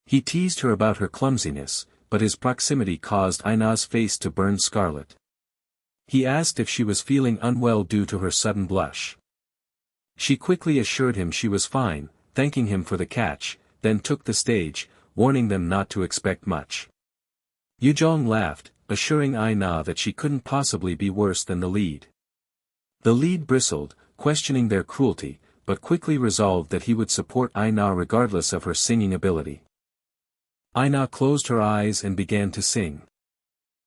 He teased her about her clumsiness, but his proximity caused Aina's face to burn scarlet. He asked if she was feeling unwell due to her sudden blush. She quickly assured him she was fine, thanking him for the catch, then took the stage, warning them not to expect much. Yujong laughed, assuring Aina that she couldn't possibly be worse than the lead. The lead bristled, questioning their cruelty, but quickly resolved that he would support Aina regardless of her singing ability. Aina closed her eyes and began to sing.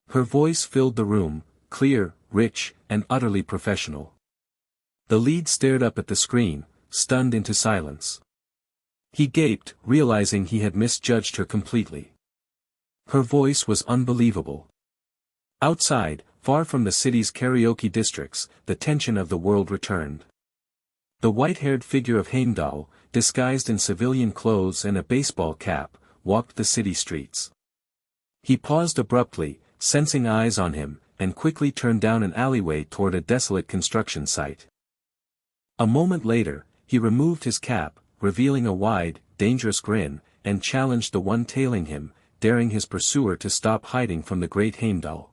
Her voice filled the room, clear, rich, and utterly professional. The lead stared up at the screen, stunned into silence. He gaped, realizing he had misjudged her completely. Her voice was unbelievable. Outside, far from the city's karaoke districts, the tension of the world returned. The white-haired figure of Heimdall, disguised in civilian clothes and a baseball cap, walked the city streets. He paused abruptly, sensing eyes on him, and quickly turned down an alleyway toward a desolate construction site. A moment later, he removed his cap, revealing a wide, dangerous grin, and challenged the one tailing him, daring his pursuer to stop hiding from the great Heimdall.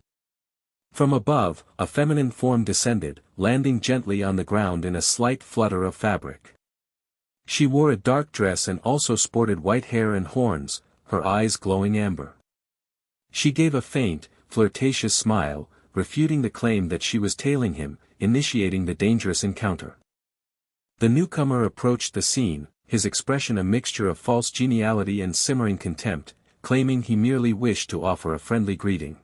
From above, a feminine form descended, landing gently on the ground in a slight flutter of fabric. She wore a dark dress and also sported white hair and horns, her eyes glowing amber. She gave a faint, flirtatious smile, refuting the claim that she was tailing him, initiating the dangerous encounter. The newcomer approached the scene, his expression a mixture of false geniality and simmering contempt, claiming he merely wished to offer a friendly greeting.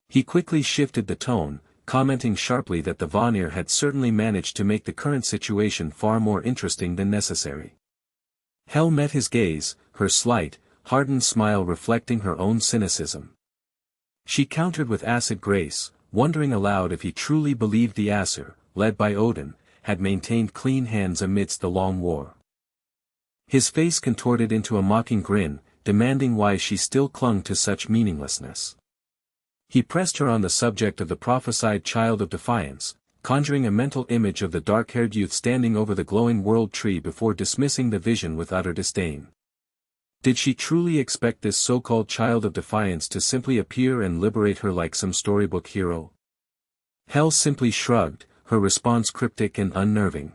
He quickly shifted the tone, commenting sharply that the Vanir had certainly managed to make the current situation far more interesting than necessary. Hel met his gaze, her slight, hardened smile reflecting her own cynicism. She countered with acid grace, wondering aloud if he truly believed the Aesir, led by Odin, had maintained clean hands amidst the long war. His face contorted into a mocking grin, demanding why she still clung to such meaninglessness. He pressed her on the subject of the prophesied child of defiance, conjuring a mental image of the dark-haired youth standing over the glowing world tree before dismissing the vision with utter disdain. Did she truly expect this so-called child of defiance to simply appear and liberate her like some storybook hero? Hel simply shrugged, her response cryptic and unnerving.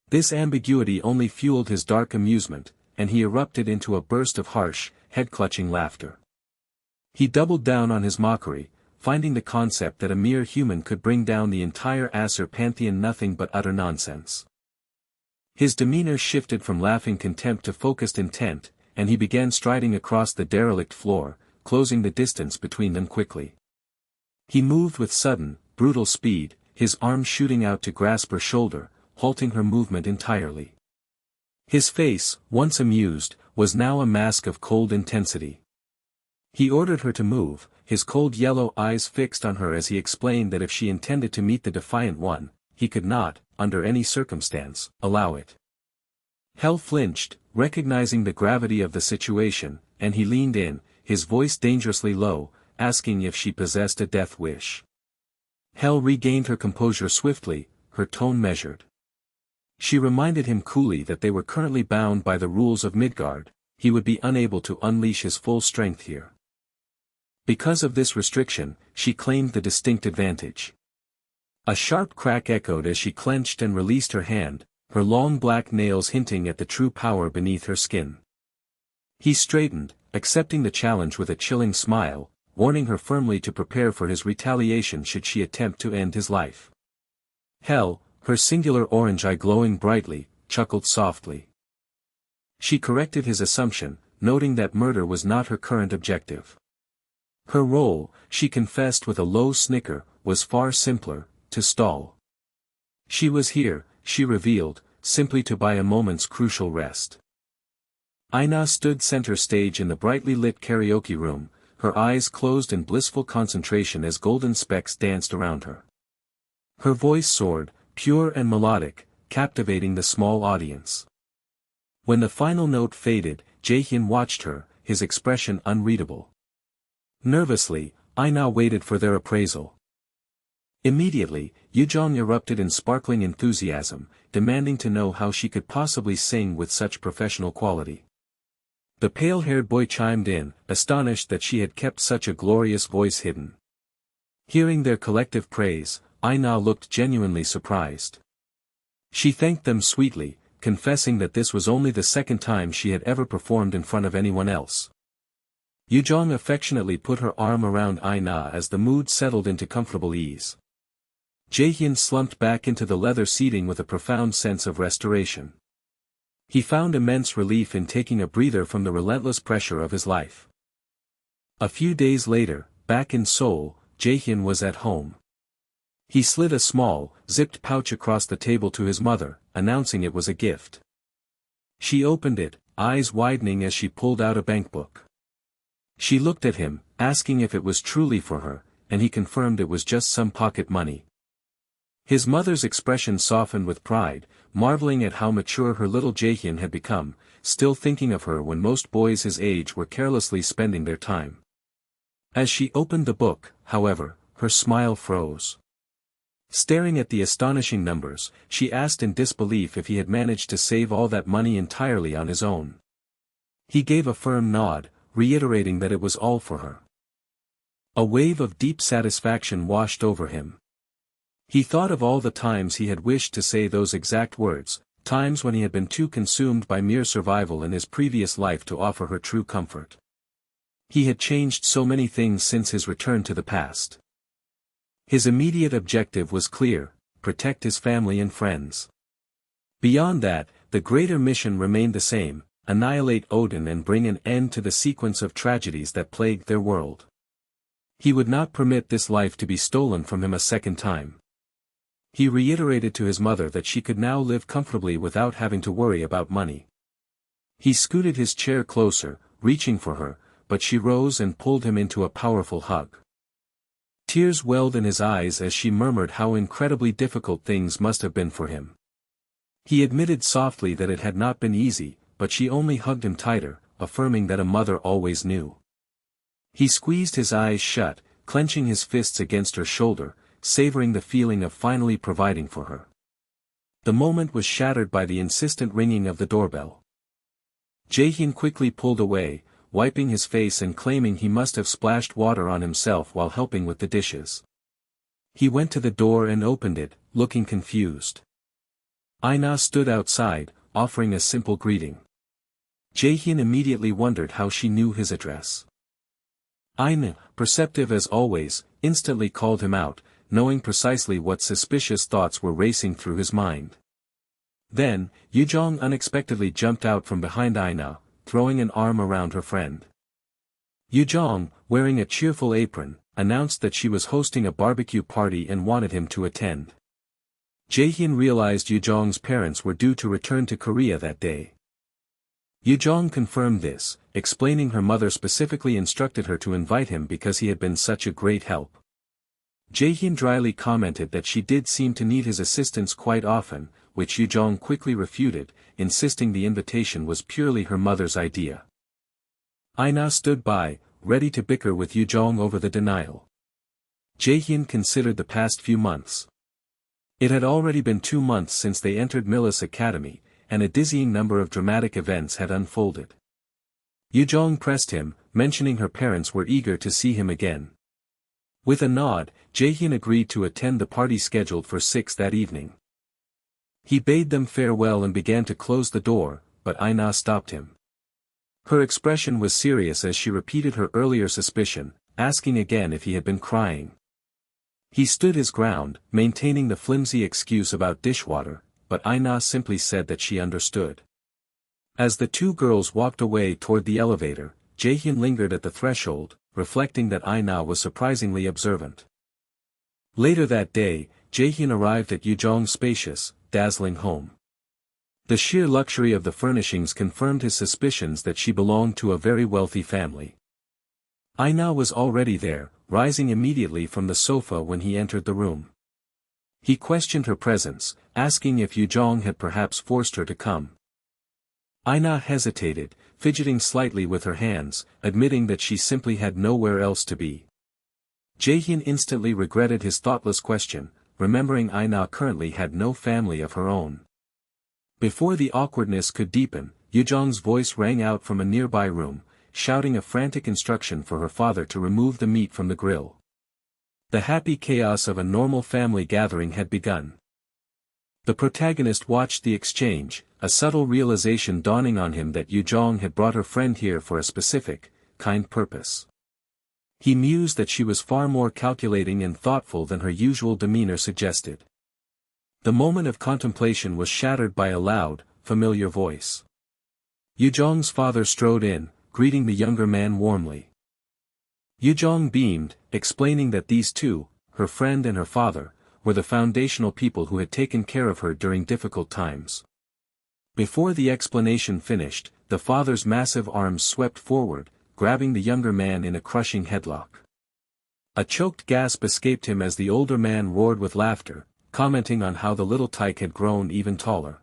This ambiguity only fueled his dark amusement, and he erupted into a burst of harsh, head-clutching laughter. He doubled down on his mockery, finding the concept that a mere human could bring down the entire Aesir pantheon nothing but utter nonsense. His demeanor shifted from laughing contempt to focused intent, and he began striding across the derelict floor, closing the distance between them quickly. He moved with sudden, brutal speed, his arm shooting out to grasp her shoulder, halting her movement entirely. His face, once amused, was now a mask of cold intensity. He ordered her to move, his cold yellow eyes fixed on her as he explained that if she intended to meet the Defiant One, he could not, under any circumstance, allow it. Hell flinched, recognizing the gravity of the situation, and he leaned in, his voice dangerously low, asking if she possessed a death wish. Hell regained her composure swiftly, her tone measured. She reminded him coolly that they were currently bound by the rules of Midgard, he would be unable to unleash his full strength here. Because of this restriction, she claimed the distinct advantage. A sharp crack echoed as she clenched and released her hand, her long black nails hinting at the true power beneath her skin. He straightened, accepting the challenge with a chilling smile, warning her firmly to prepare for his retaliation should she attempt to end his life. Hell, her singular orange eye glowing brightly, chuckled softly. She corrected his assumption, noting that murder was not her current objective. Her role, she confessed with a low snicker, was far simpler, to stall. She was here, she revealed, simply to buy a moment's crucial rest. Aina stood center stage in the brightly lit karaoke room, her eyes closed in blissful concentration as golden specks danced around her. Her voice soared, pure and melodic, captivating the small audience. When the final note faded, Jaehyun watched her, his expression unreadable. Nervously, Aina waited for their appraisal. Immediately, Yujong erupted in sparkling enthusiasm, demanding to know how she could possibly sing with such professional quality. The pale-haired boy chimed in, astonished that she had kept such a glorious voice hidden. Hearing their collective praise, Aina looked genuinely surprised. She thanked them sweetly, confessing that this was only the second time she had ever performed in front of anyone else. Yujong affectionately put her arm around Aina as the mood settled into comfortable ease. Jaehyun slumped back into the leather seating with a profound sense of restoration. He found immense relief in taking a breather from the relentless pressure of his life. A few days later, back in Seoul, Jaehyun was at home. He slid a small, zipped pouch across the table to his mother, announcing it was a gift. She opened it, eyes widening as she pulled out a bankbook. She looked at him, asking if it was truly for her, and he confirmed it was just some pocket money. His mother's expression softened with pride, marveling at how mature her little Jaehyun had become, still thinking of her when most boys his age were carelessly spending their time. As she opened the book, however, her smile froze. Staring at the astonishing numbers, she asked in disbelief if he had managed to save all that money entirely on his own. He gave a firm nod, reiterating that it was all for her. A wave of deep satisfaction washed over him. He thought of all the times he had wished to say those exact words, times when he had been too consumed by mere survival in his previous life to offer her true comfort. He had changed so many things since his return to the past. His immediate objective was clear: protect his family and friends. Beyond that, the greater mission remained the same: annihilate Odin and bring an end to the sequence of tragedies that plagued their world. He would not permit this life to be stolen from him a second time. He reiterated to his mother that she could now live comfortably without having to worry about money. He scooted his chair closer, reaching for her, but she rose and pulled him into a powerful hug. Tears welled in his eyes as she murmured how incredibly difficult things must have been for him. He admitted softly that it had not been easy, but she only hugged him tighter, affirming that a mother always knew. He squeezed his eyes shut, clenching his fists against her shoulder, savoring the feeling of finally providing for her. The moment was shattered by the insistent ringing of the doorbell. Jaehyun quickly pulled away, wiping his face and claiming he must have splashed water on himself while helping with the dishes. He went to the door and opened it, looking confused. Aina stood outside, offering a simple greeting. Jaehyun immediately wondered how she knew his address. Aina, perceptive as always, instantly called him out, knowing precisely what suspicious thoughts were racing through his mind. Then, Yujong unexpectedly jumped out from behind Aina, throwing an arm around her friend. Yujong, wearing a cheerful apron, announced that she was hosting a barbecue party and wanted him to attend. Jaehyun realized Yujong's parents were due to return to Korea that day. Yujong confirmed this, explaining her mother specifically instructed her to invite him because he had been such a great help. Jaehyun dryly commented that she did seem to need his assistance quite often, which Yujong quickly refuted, insisting the invitation was purely her mother's idea. Ina stood by, ready to bicker with Yujong over the denial. Jaehyun considered the past few months. It had already been 2 months since they entered Millis Academy, and a dizzying number of dramatic events had unfolded. Yujong pressed him, mentioning her parents were eager to see him again. With a nod, Jaehyun agreed to attend the party scheduled for 6 that evening. He bade them farewell and began to close the door, but Ina stopped him. Her expression was serious as she repeated her earlier suspicion, asking again if he had been crying. He stood his ground, maintaining the flimsy excuse about dishwater, but Ina simply said that she understood. As the 2 girls walked away toward the elevator, Jaehyun lingered at the threshold, reflecting that Ina was surprisingly observant. Later that day, Jaehyun arrived at Yujong's spacious, dazzling home. The sheer luxury of the furnishings confirmed his suspicions that she belonged to a very wealthy family. Ina was already there, rising immediately from the sofa when he entered the room. He questioned her presence, asking if Yujong had perhaps forced her to come. Ina hesitated, fidgeting slightly with her hands, admitting that she simply had nowhere else to be. Jaehyun instantly regretted his thoughtless question, remembering Ina currently had no family of her own. Before the awkwardness could deepen, Yujong's voice rang out from a nearby room, shouting a frantic instruction for her father to remove the meat from the grill. The happy chaos of a normal family gathering had begun. The protagonist watched the exchange, a subtle realization dawning on him that Yujong had brought her friend here for a specific, kind purpose. He mused that she was far more calculating and thoughtful than her usual demeanor suggested. The moment of contemplation was shattered by a loud, familiar voice. Yujong's father strode in, greeting the younger man warmly. Yujong beamed, explaining that these 2, her friend and her father, were the foundational people who had taken care of her during difficult times. Before the explanation finished, the father's massive arms swept forward, grabbing the younger man in a crushing headlock. A choked gasp escaped him as the older man roared with laughter, commenting on how the little tyke had grown even taller.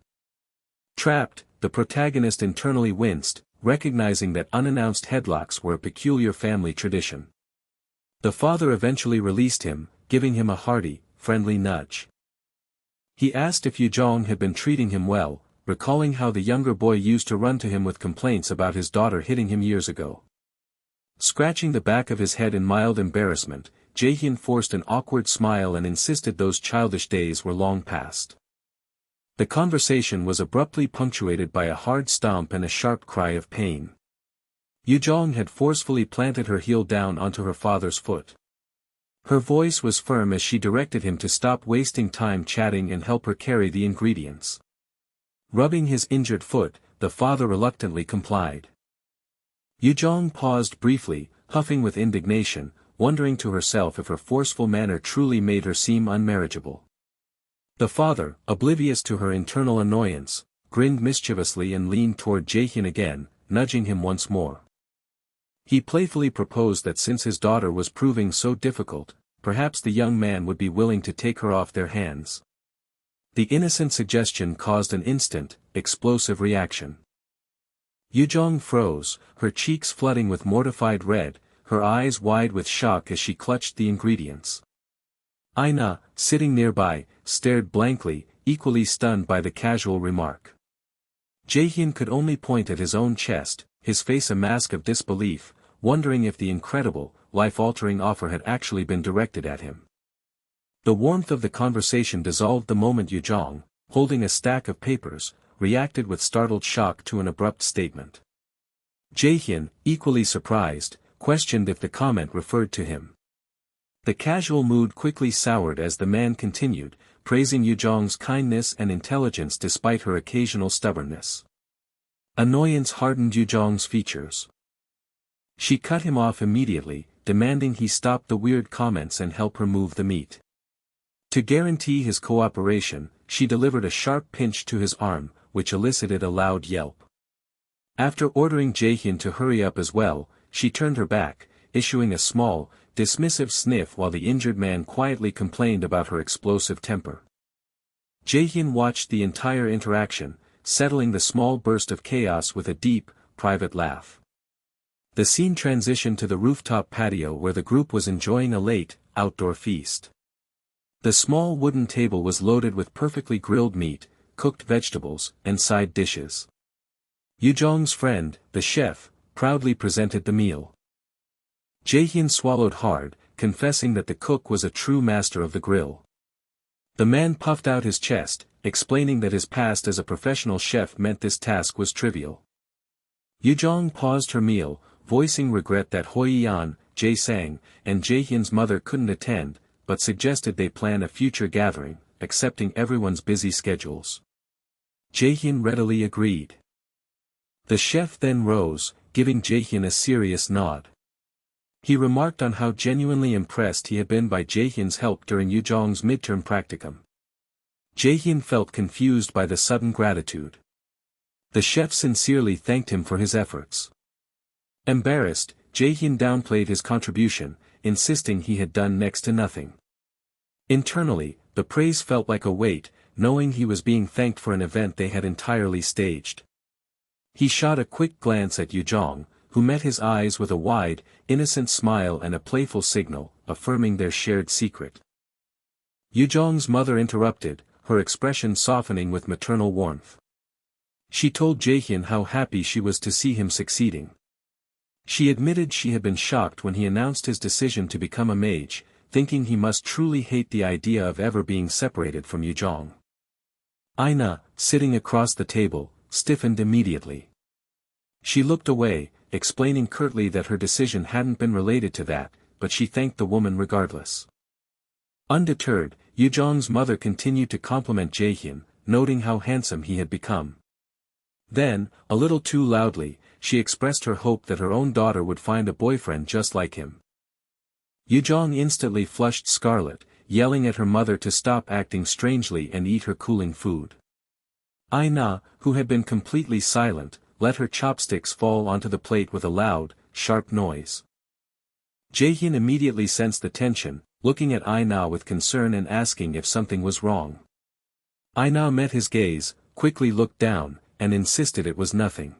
Trapped, the protagonist internally winced, recognizing that unannounced headlocks were a peculiar family tradition. The father eventually released him, giving him a hearty, friendly nudge. He asked if Yujong had been treating him well, recalling how the younger boy used to run to him with complaints about his daughter hitting him years ago. Scratching the back of his head in mild embarrassment, Jaehyun forced an awkward smile and insisted those childish days were long past. The conversation was abruptly punctuated by a hard stomp and a sharp cry of pain. Yujong had forcefully planted her heel down onto her father's foot. Her voice was firm as she directed him to stop wasting time chatting and help her carry the ingredients. Rubbing his injured foot, the father reluctantly complied. Yujong paused briefly, huffing with indignation, wondering to herself if her forceful manner truly made her seem unmarriageable. The father, oblivious to her internal annoyance, grinned mischievously and leaned toward Jaehyun again, nudging him once more. He playfully proposed that since his daughter was proving so difficult, perhaps the young man would be willing to take her off their hands. The innocent suggestion caused an instant, explosive reaction. Yujong froze, her cheeks flooding with mortified red, her eyes wide with shock as she clutched the ingredients. Ina, sitting nearby, stared blankly, equally stunned by the casual remark. Jaehyun could only point at his own chest, his face a mask of disbelief, wondering if the incredible, life-altering offer had actually been directed at him. The warmth of the conversation dissolved the moment Yujong, holding a stack of papers, reacted with startled shock to an abrupt statement. Jaehyun, equally surprised, questioned if the comment referred to him. The casual mood quickly soured as the man continued, praising Yujong's kindness and intelligence despite her occasional stubbornness. Annoyance hardened Yujong's features. She cut him off immediately, demanding he stop the weird comments and help her move the meat. To guarantee his cooperation, she delivered a sharp pinch to his arm, which elicited a loud yelp. After ordering Jaehyun to hurry up as well, she turned her back, issuing a small, dismissive sniff while the injured man quietly complained about her explosive temper. Jaehyun watched the entire interaction, settling the small burst of chaos with a deep, private laugh. The scene transitioned to the rooftop patio where the group was enjoying a late, outdoor feast. The small wooden table was loaded with perfectly grilled meat, cooked vegetables, and side dishes. Yujong's friend, the chef, proudly presented the meal. Jaehyun swallowed hard, confessing that the cook was a true master of the grill. The man puffed out his chest, explaining that his past as a professional chef meant this task was trivial. Yujong paused her meal, voicing regret that Hoi-Yan, Jae-sang, and Jaehyun's mother couldn't attend, but suggested they plan a future gathering, accepting everyone's busy schedules. Jaehyun readily agreed. The chef then rose, giving Jaehyun a serious nod. He remarked on how genuinely impressed he had been by Jaehyun's help during Yujong's midterm practicum. Jaehyun felt confused by the sudden gratitude. The chef sincerely thanked him for his efforts. Embarrassed, Jaehyun downplayed his contribution, insisting he had done next to nothing. Internally, the praise felt like a weight, knowing he was being thanked for an event they had entirely staged. He shot a quick glance at Yujong, who met his eyes with a wide, innocent smile and a playful signal, affirming their shared secret. Yujong's mother interrupted, her expression softening with maternal warmth. She told Jaehyun how happy she was to see him succeeding. She admitted she had been shocked when he announced his decision to become a mage, thinking he must truly hate the idea of ever being separated from Yujong. Aina, sitting across the table, stiffened immediately. She looked away, explaining curtly that her decision hadn't been related to that, but she thanked the woman regardless. Undeterred, Yujong's mother continued to compliment Jaehyun, noting how handsome he had become. Then, a little too loudly, she expressed her hope that her own daughter would find a boyfriend just like him. Yujong instantly flushed scarlet, yelling at her mother to stop acting strangely and eat her cooling food. Aina, who had been completely silent, let her chopsticks fall onto the plate with a loud, sharp noise. Jaehyun immediately sensed the tension, looking at Aina with concern and asking if something was wrong. Aina met his gaze, quickly looked down, and insisted it was nothing.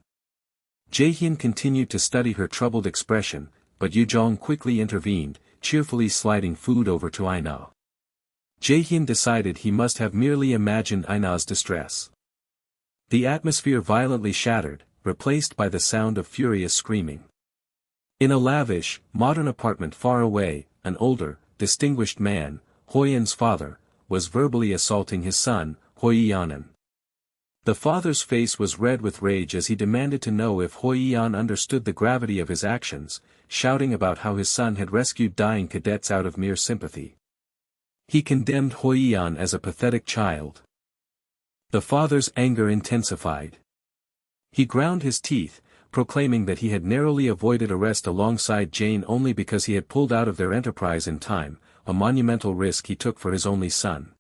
Jaehyun continued to study her troubled expression, but Yujong quickly intervened, cheerfully sliding food over to Aina. Jaehyun decided he must have merely imagined Aina's distress. The atmosphere violently shattered, replaced by the sound of furious screaming. In a lavish, modern apartment far away, an older, distinguished man, Hoi-Yan's father, was verbally assaulting his son, Hoi-Yan. The father's face was red with rage as he demanded to know if Hoi-Yan understood the gravity of his actions, shouting about how his son had rescued dying cadets out of mere sympathy. He condemned Hoi-Yan as a pathetic child. The father's anger intensified. He ground his teeth, proclaiming that he had narrowly avoided arrest alongside Jane only because he had pulled out of their enterprise in time, a monumental risk he took for his only son.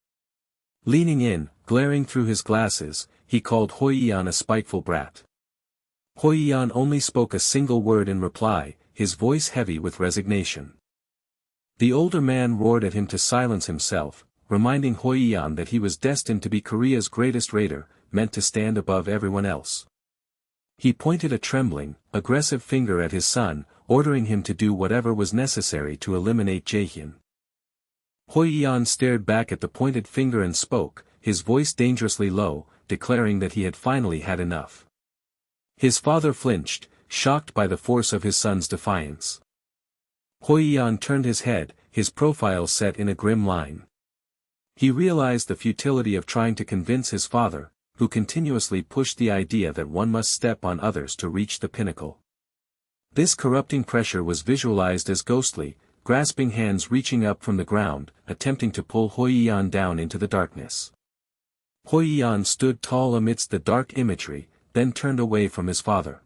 Leaning in, glaring through his glasses, he called Hoi-Yan a spiteful brat. Hoi-Yan only spoke a single word in reply, his voice heavy with resignation. The older man roared at him to silence himself, reminding Hoi-Yan that he was destined to be Korea's greatest raider, meant to stand above everyone else. He pointed a trembling, aggressive finger at his son, ordering him to do whatever was necessary to eliminate Jaehyun. Hoi-Yan stared back at the pointed finger and spoke, his voice dangerously low, declaring that he had finally had enough. His father flinched, shocked by the force of his son's defiance. Hoi-Yan turned his head, his profile set in a grim line. He realized the futility of trying to convince his father, who continuously pushed the idea that one must step on others to reach the pinnacle. This corrupting pressure was visualized as ghostly, grasping hands reaching up from the ground, attempting to pull Hoi-Yan down into the darkness. Hoi-Yan stood tall amidst the dark imagery, then turned away from his father.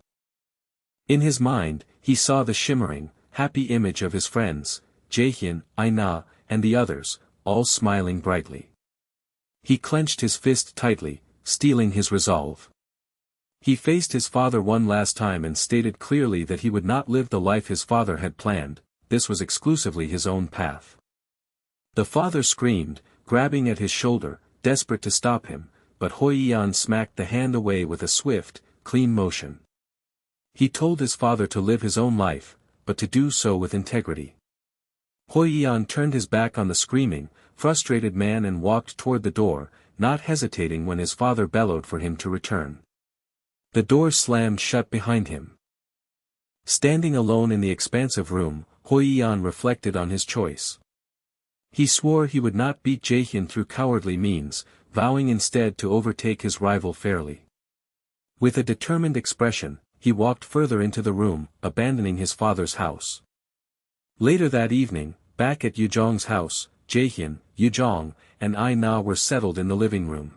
In his mind, he saw the shimmering, happy image of his friends, Jaehyun, Aina, and the others, all smiling brightly. He clenched his fist tightly, steeling his resolve. He faced his father one last time and stated clearly that he would not live the life his father had planned, this was exclusively his own path. The father screamed, grabbing at his shoulder, desperate to stop him, but Hoi-Yan smacked the hand away with a swift, clean motion. He told his father to live his own life, but to do so with integrity. Hoi-Yan turned his back on the screaming, frustrated man and walked toward the door, not hesitating when his father bellowed for him to return. The door slammed shut behind him. Standing alone in the expansive room, Hoi-Yan reflected on his choice. He swore he would not beat Jae-hyun through cowardly means, vowing instead to overtake his rival fairly. With a determined expression, he walked further into the room, abandoning his father's house. Later that evening, back at Yujong's house, Jae-hyun, Yujong, and I-na were settled in the living room.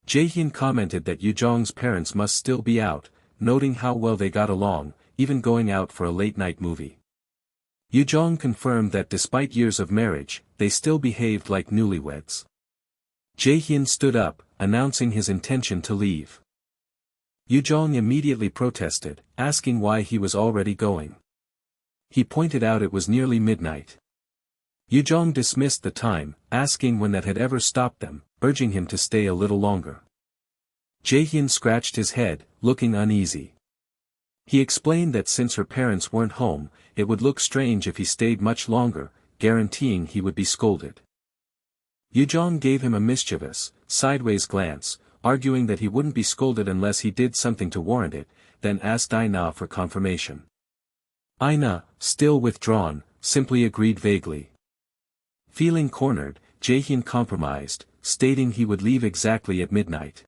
Jae-hyun commented that Yujong's parents must still be out, noting how well they got along, even going out for a late-night movie. Yujong confirmed that despite years of marriage, they still behaved like newlyweds. Jae-hyun stood up, announcing his intention to leave. Yujong immediately protested, asking why he was already going. He pointed out it was nearly midnight. Yujong dismissed the time, asking when that had ever stopped them, urging him to stay a little longer. Jae-hyun scratched his head, looking uneasy. He explained that since her parents weren't home, it would look strange if he stayed much longer, guaranteeing he would be scolded. Yujong gave him a mischievous, sideways glance, arguing that he wouldn't be scolded unless he did something to warrant it, then asked I-na for confirmation. I-na, still withdrawn, simply agreed vaguely. Feeling cornered, Jae-hyun compromised, stating he would leave exactly at midnight.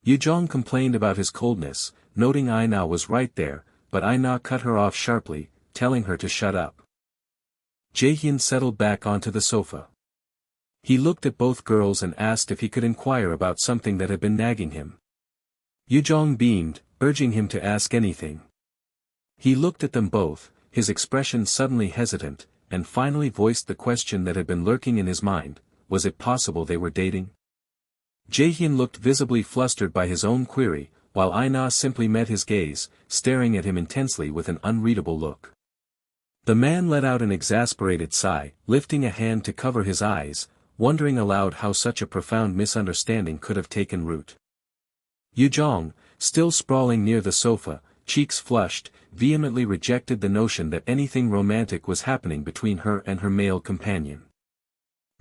Yujong complained about his coldness, noting I-na was right there, but I-na cut her off sharply, telling her to shut up. Jae-hyun settled back onto the sofa. He looked at both girls and asked if he could inquire about something that had been nagging him. Yujong beamed, urging him to ask anything. He looked at them both, his expression suddenly hesitant, and finally voiced the question that had been lurking in his mind: was it possible they were dating? Jae-hyun looked visibly flustered by his own query, while I-na simply met his gaze, staring at him intensely with an unreadable look. The man let out an exasperated sigh, lifting a hand to cover his eyes, wondering aloud how such a profound misunderstanding could have taken root. Yujong, still sprawling near the sofa, cheeks flushed, vehemently rejected the notion that anything romantic was happening between her and her male companion.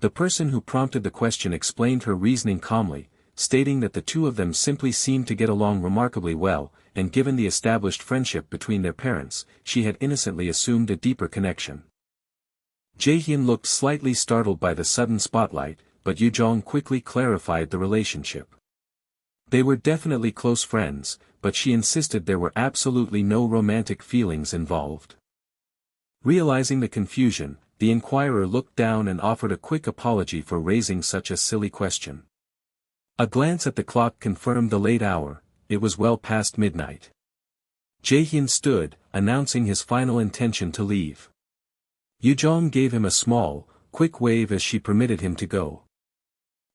The person who prompted the question explained her reasoning calmly, stating that the two of them simply seemed to get along remarkably well, and given the established friendship between their parents, she had innocently assumed a deeper connection. Jae-hyun looked slightly startled by the sudden spotlight, but Yujong quickly clarified the relationship. They were definitely close friends, but she insisted there were absolutely no romantic feelings involved. Realizing the confusion, the inquirer looked down and offered a quick apology for raising such a silly question. A glance at the clock confirmed the late hour, it was well past midnight. Jae-hyun stood, announcing his final intention to leave. Yujong gave him a small, quick wave as she permitted him to go.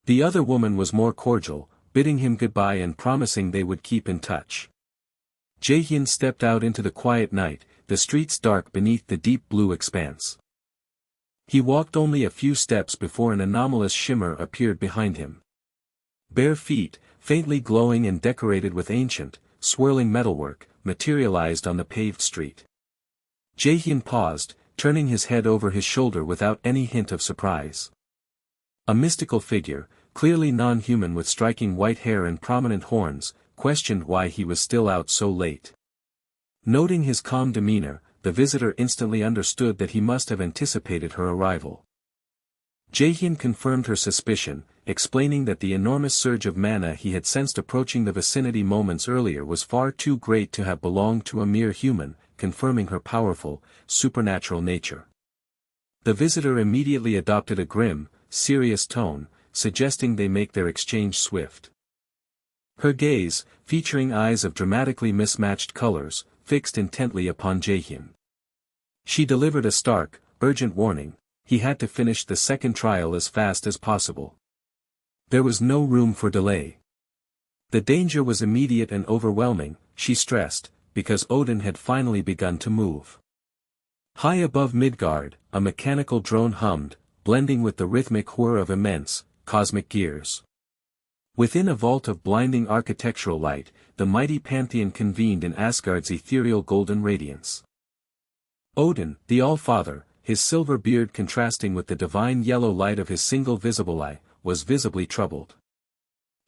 The other woman was more cordial, bidding him goodbye and promising they would keep in touch. Jae-hyun stepped out into the quiet night, the streets dark beneath the deep blue expanse. He walked only a few steps before an anomalous shimmer appeared behind him. Bare feet, faintly glowing and decorated with ancient, swirling metalwork, materialized on the paved street. Jae-hyun paused, turning his head over his shoulder without any hint of surprise. A mystical figure, clearly non-human with striking white hair and prominent horns, questioned why he was still out so late. Noting his calm demeanor, the visitor instantly understood that he must have anticipated her arrival. Jae-hyun confirmed her suspicion, explaining that the enormous surge of mana he had sensed approaching the vicinity moments earlier was far too great to have belonged to a mere human, confirming her powerful, supernatural nature. The visitor immediately adopted a grim, serious tone, suggesting they make their exchange swift. Her gaze, featuring eyes of dramatically mismatched colors, fixed intently upon Jae-hyun. She delivered a stark, urgent warning: he had to finish the second trial as fast as possible. There was no room for delay. The danger was immediate and overwhelming, she stressed, because Odin had finally begun to move. High above Midgard, a mechanical drone hummed, blending with the rhythmic whir of immense, cosmic gears. Within a vault of blinding architectural light, the mighty pantheon convened in Asgard's ethereal golden radiance. Odin, the All-Father, his silver beard contrasting with the divine yellow light of his single visible eye, was visibly troubled.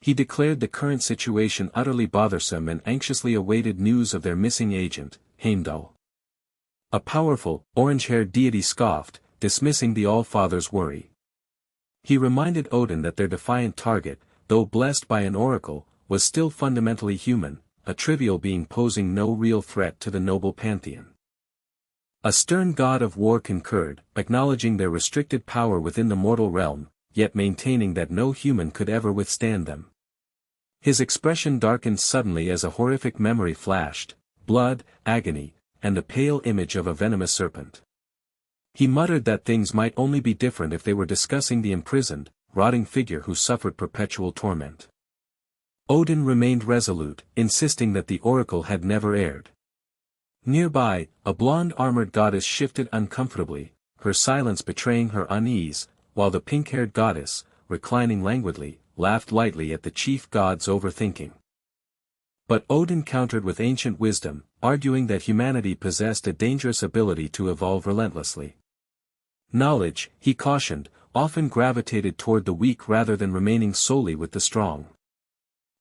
He declared the current situation utterly bothersome and anxiously awaited news of their missing agent, Heimdall. A powerful, orange-haired deity scoffed, dismissing the All-Father's worry. He reminded Odin that their defiant target, though blessed by an oracle, was still fundamentally human, a trivial being posing no real threat to the noble pantheon. A stern god of war concurred, acknowledging their restricted power within the mortal realm, yet maintaining that no human could ever withstand them. His expression darkened suddenly as a horrific memory flashed: blood, agony, and the pale image of a venomous serpent. He muttered that things might only be different if they were discussing the imprisoned, rotting figure who suffered perpetual torment. Odin remained resolute, insisting that the oracle had never erred. Nearby, a blonde armored goddess shifted uncomfortably, her silence betraying her unease, while the pink-haired goddess, reclining languidly, laughed lightly at the chief god's overthinking. But Odin countered with ancient wisdom, arguing that humanity possessed a dangerous ability to evolve relentlessly. Knowledge, he cautioned, often gravitated toward the weak rather than remaining solely with the strong.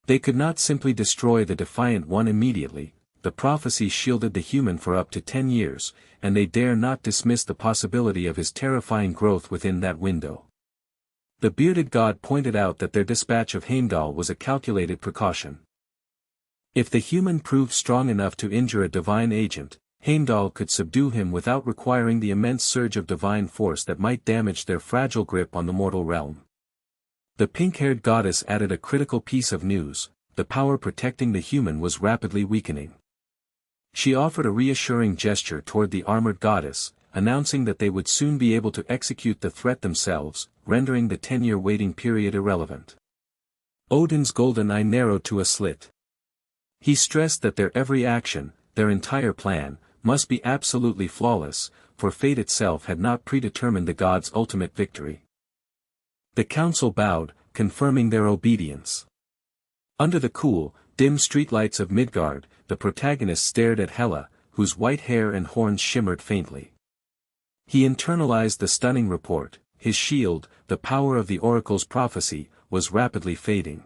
They could not simply destroy the defiant one immediately. The prophecy shielded the human for up to 10 years, and they dare not dismiss the possibility of his terrifying growth within that window. The bearded god pointed out that their dispatch of Heimdall was a calculated precaution. If the human proved strong enough to injure a divine agent, Heimdall could subdue him without requiring the immense surge of divine force that might damage their fragile grip on the mortal realm. The pink-haired goddess added a critical piece of news: the power protecting the human was rapidly weakening. She offered a reassuring gesture toward the armored goddess, announcing that they would soon be able to execute the threat themselves, rendering the 10-year waiting period irrelevant. Odin's golden eye narrowed to a slit. He stressed that their every action, their entire plan, must be absolutely flawless, for fate itself had not predetermined the gods' ultimate victory. The council bowed, confirming their obedience. Under the cool, dim streetlights of Midgard, the protagonist stared at Hela, whose white hair and horns shimmered faintly. He internalized the stunning report: his shield, the power of the oracle's prophecy, was rapidly fading.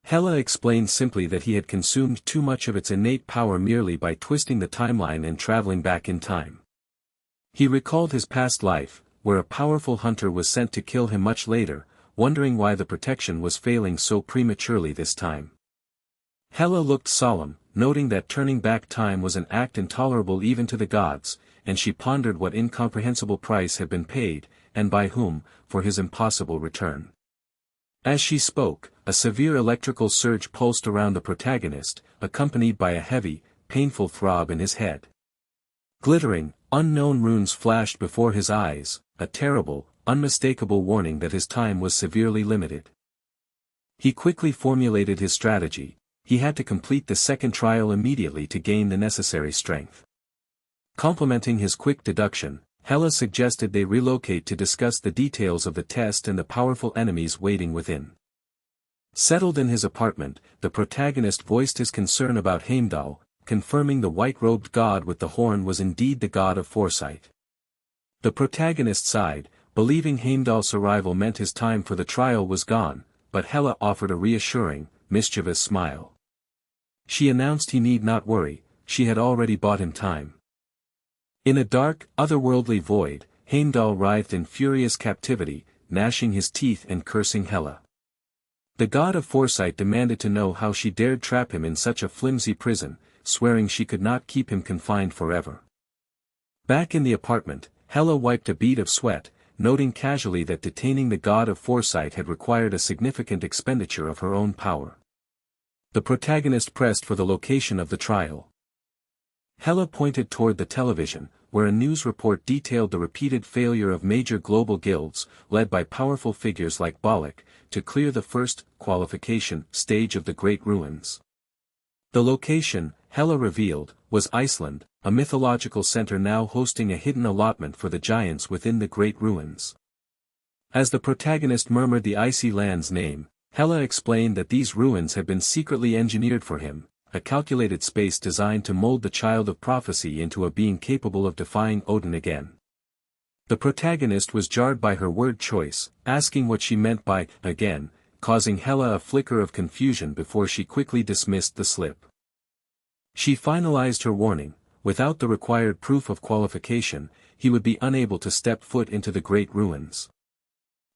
Hela explained simply that he had consumed too much of its innate power merely by twisting the timeline and traveling back in time. He recalled his past life, where a powerful hunter was sent to kill him much later, wondering why the protection was failing so prematurely this time. Hela looked solemn, noting that turning back time was an act intolerable even to the gods, and she pondered what incomprehensible price had been paid, and by whom, for his impossible return. As she spoke, a severe electrical surge pulsed around the protagonist, accompanied by a heavy, painful throb in his head. Glittering, unknown runes flashed before his eyes, a terrible, unmistakable warning that his time was severely limited. He quickly formulated his strategy: he had to complete the second trial immediately to gain the necessary strength. Complementing his quick deduction, Hela suggested they relocate to discuss the details of the test and the powerful enemies waiting within. Settled in his apartment, the protagonist voiced his concern about Heimdall, confirming the white-robed god with the horn was indeed the god of foresight. The protagonist sighed, believing Heimdall's arrival meant his time for the trial was gone, but Hela offered a reassuring, mischievous smile. She announced he need not worry, she had already bought him time. In a dark, otherworldly void, Heimdall writhed in furious captivity, gnashing his teeth and cursing Hela. The god of foresight demanded to know how she dared trap him in such a flimsy prison, swearing she could not keep him confined forever. Back in the apartment, Hela wiped a bead of sweat, noting casually that detaining the god of foresight had required a significant expenditure of her own power. The protagonist pressed for the location of the trial. Hela pointed toward the television, where a news report detailed the repeated failure of major global guilds, led by powerful figures like Balak, to clear the first qualification stage of the Great Ruins. The location, Hela revealed, was Iceland, a mythological center now hosting a hidden allotment for the giants within the Great Ruins. As the protagonist murmured the icy land's name, Hela explained that these ruins had been secretly engineered for him, a calculated space designed to mold the child of prophecy into a being capable of defying Odin again. The protagonist was jarred by her word choice, asking what she meant by again, causing Hela a flicker of confusion before she quickly dismissed the slip. She finalized her warning: without the required proof of qualification, he would be unable to step foot into the Great Ruins.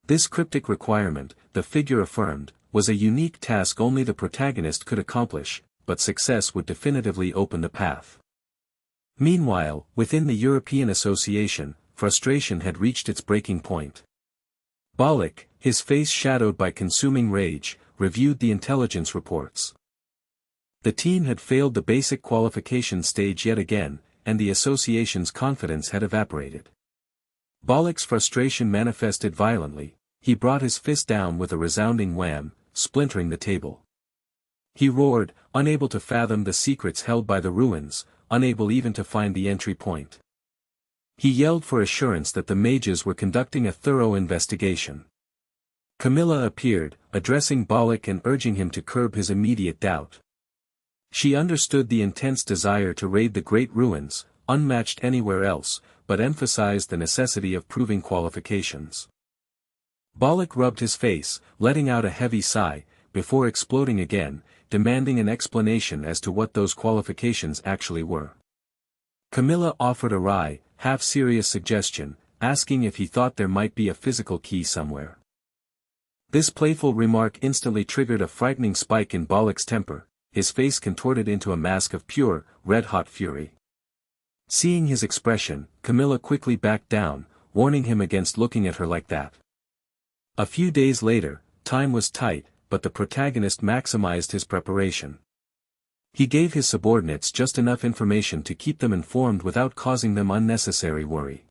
This cryptic requirement, the figure affirmed, was a unique task only the protagonist could accomplish, but success would definitively open the path. Meanwhile, within the European Association, frustration had reached its breaking point. Balak, his face shadowed by consuming rage, reviewed the intelligence reports. The team had failed the basic qualification stage yet again, and the association's confidence had evaporated. Balak's frustration manifested violently. He brought his fist down with a resounding wham, splintering the table. He roared, unable to fathom the secrets held by the ruins, unable even to find the entry point. He yelled for assurance that the mages were conducting a thorough investigation. Camilla appeared, addressing Balak and urging him to curb his immediate doubt. She understood the intense desire to raid the Great Ruins, unmatched anywhere else, but emphasized the necessity of proving qualifications. Balak rubbed his face, letting out a heavy sigh, before exploding again, demanding an explanation as to what those qualifications actually were. Camilla offered a wry, half-serious suggestion, asking if he thought there might be a physical key somewhere. This playful remark instantly triggered a frightening spike in Balak's temper, his face contorted into a mask of pure, red-hot fury. Seeing his expression, Camilla quickly backed down, warning him against looking at her like that. A few days later, time was tight, but the protagonist maximized his preparation. He gave his subordinates just enough information to keep them informed without causing them unnecessary worry.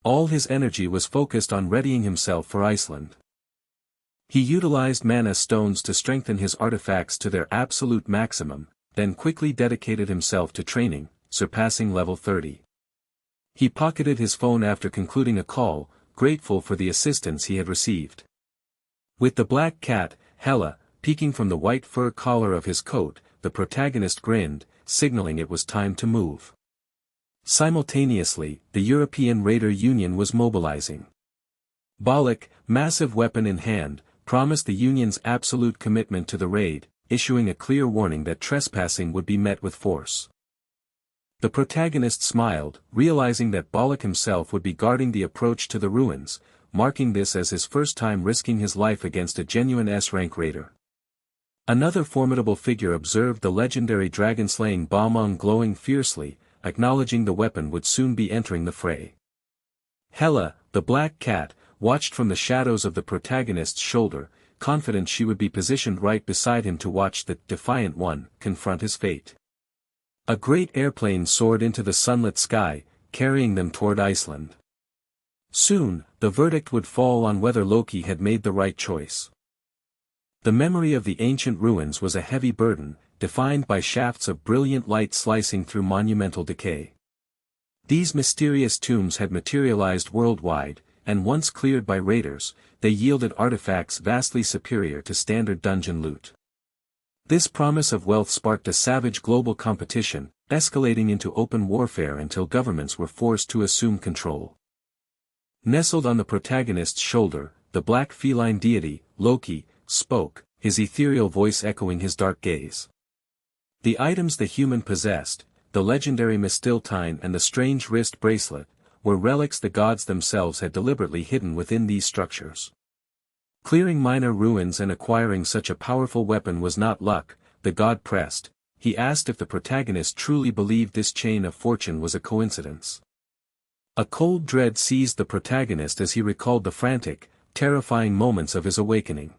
All his energy was focused on readying himself for Iceland. He utilized mana stones to strengthen his artifacts to their absolute maximum, then quickly dedicated himself to training, surpassing level 30. He pocketed his phone after concluding a call, grateful for the assistance he had received. With the black cat, Hela, peeking from the white fur collar of his coat, the protagonist grinned, signaling it was time to move. Simultaneously, the European Raider Union was mobilizing. Balak, massive weapon in hand, promised the Union's absolute commitment to the raid, issuing a clear warning that trespassing would be met with force. The protagonist smiled, realizing that Balak himself would be guarding the approach to the ruins, marking this as his first time risking his life against a genuine S-rank raider. Another formidable figure observed the legendary dragon-slaying Balmung glowing fiercely, acknowledging the weapon would soon be entering the fray. Hela, the black cat, watched from the shadows of the protagonist's shoulder, confident she would be positioned right beside him to watch the defiant one confront his fate. A great airplane soared into the sunlit sky, carrying them toward Iceland. Soon, the verdict would fall on whether Loki had made the right choice. The memory of the ancient ruins was a heavy burden, defined by shafts of brilliant light slicing through monumental decay. These mysterious tombs had materialized worldwide, and once cleared by raiders, they yielded artifacts vastly superior to standard dungeon loot. This promise of wealth sparked a savage global competition, escalating into open warfare until governments were forced to assume control. Nestled on the protagonist's shoulder, the black feline deity, Loki, spoke, his ethereal voice echoing his dark gaze. The items the human possessed, the legendary mistletoe and the strange wrist bracelet, were relics the gods themselves had deliberately hidden within these structures. Clearing minor ruins and acquiring such a powerful weapon was not luck, the god pressed. He asked if the protagonist truly believed this chain of fortune was a coincidence. A cold dread seized the protagonist as he recalled the frantic, terrifying moments of his awakening.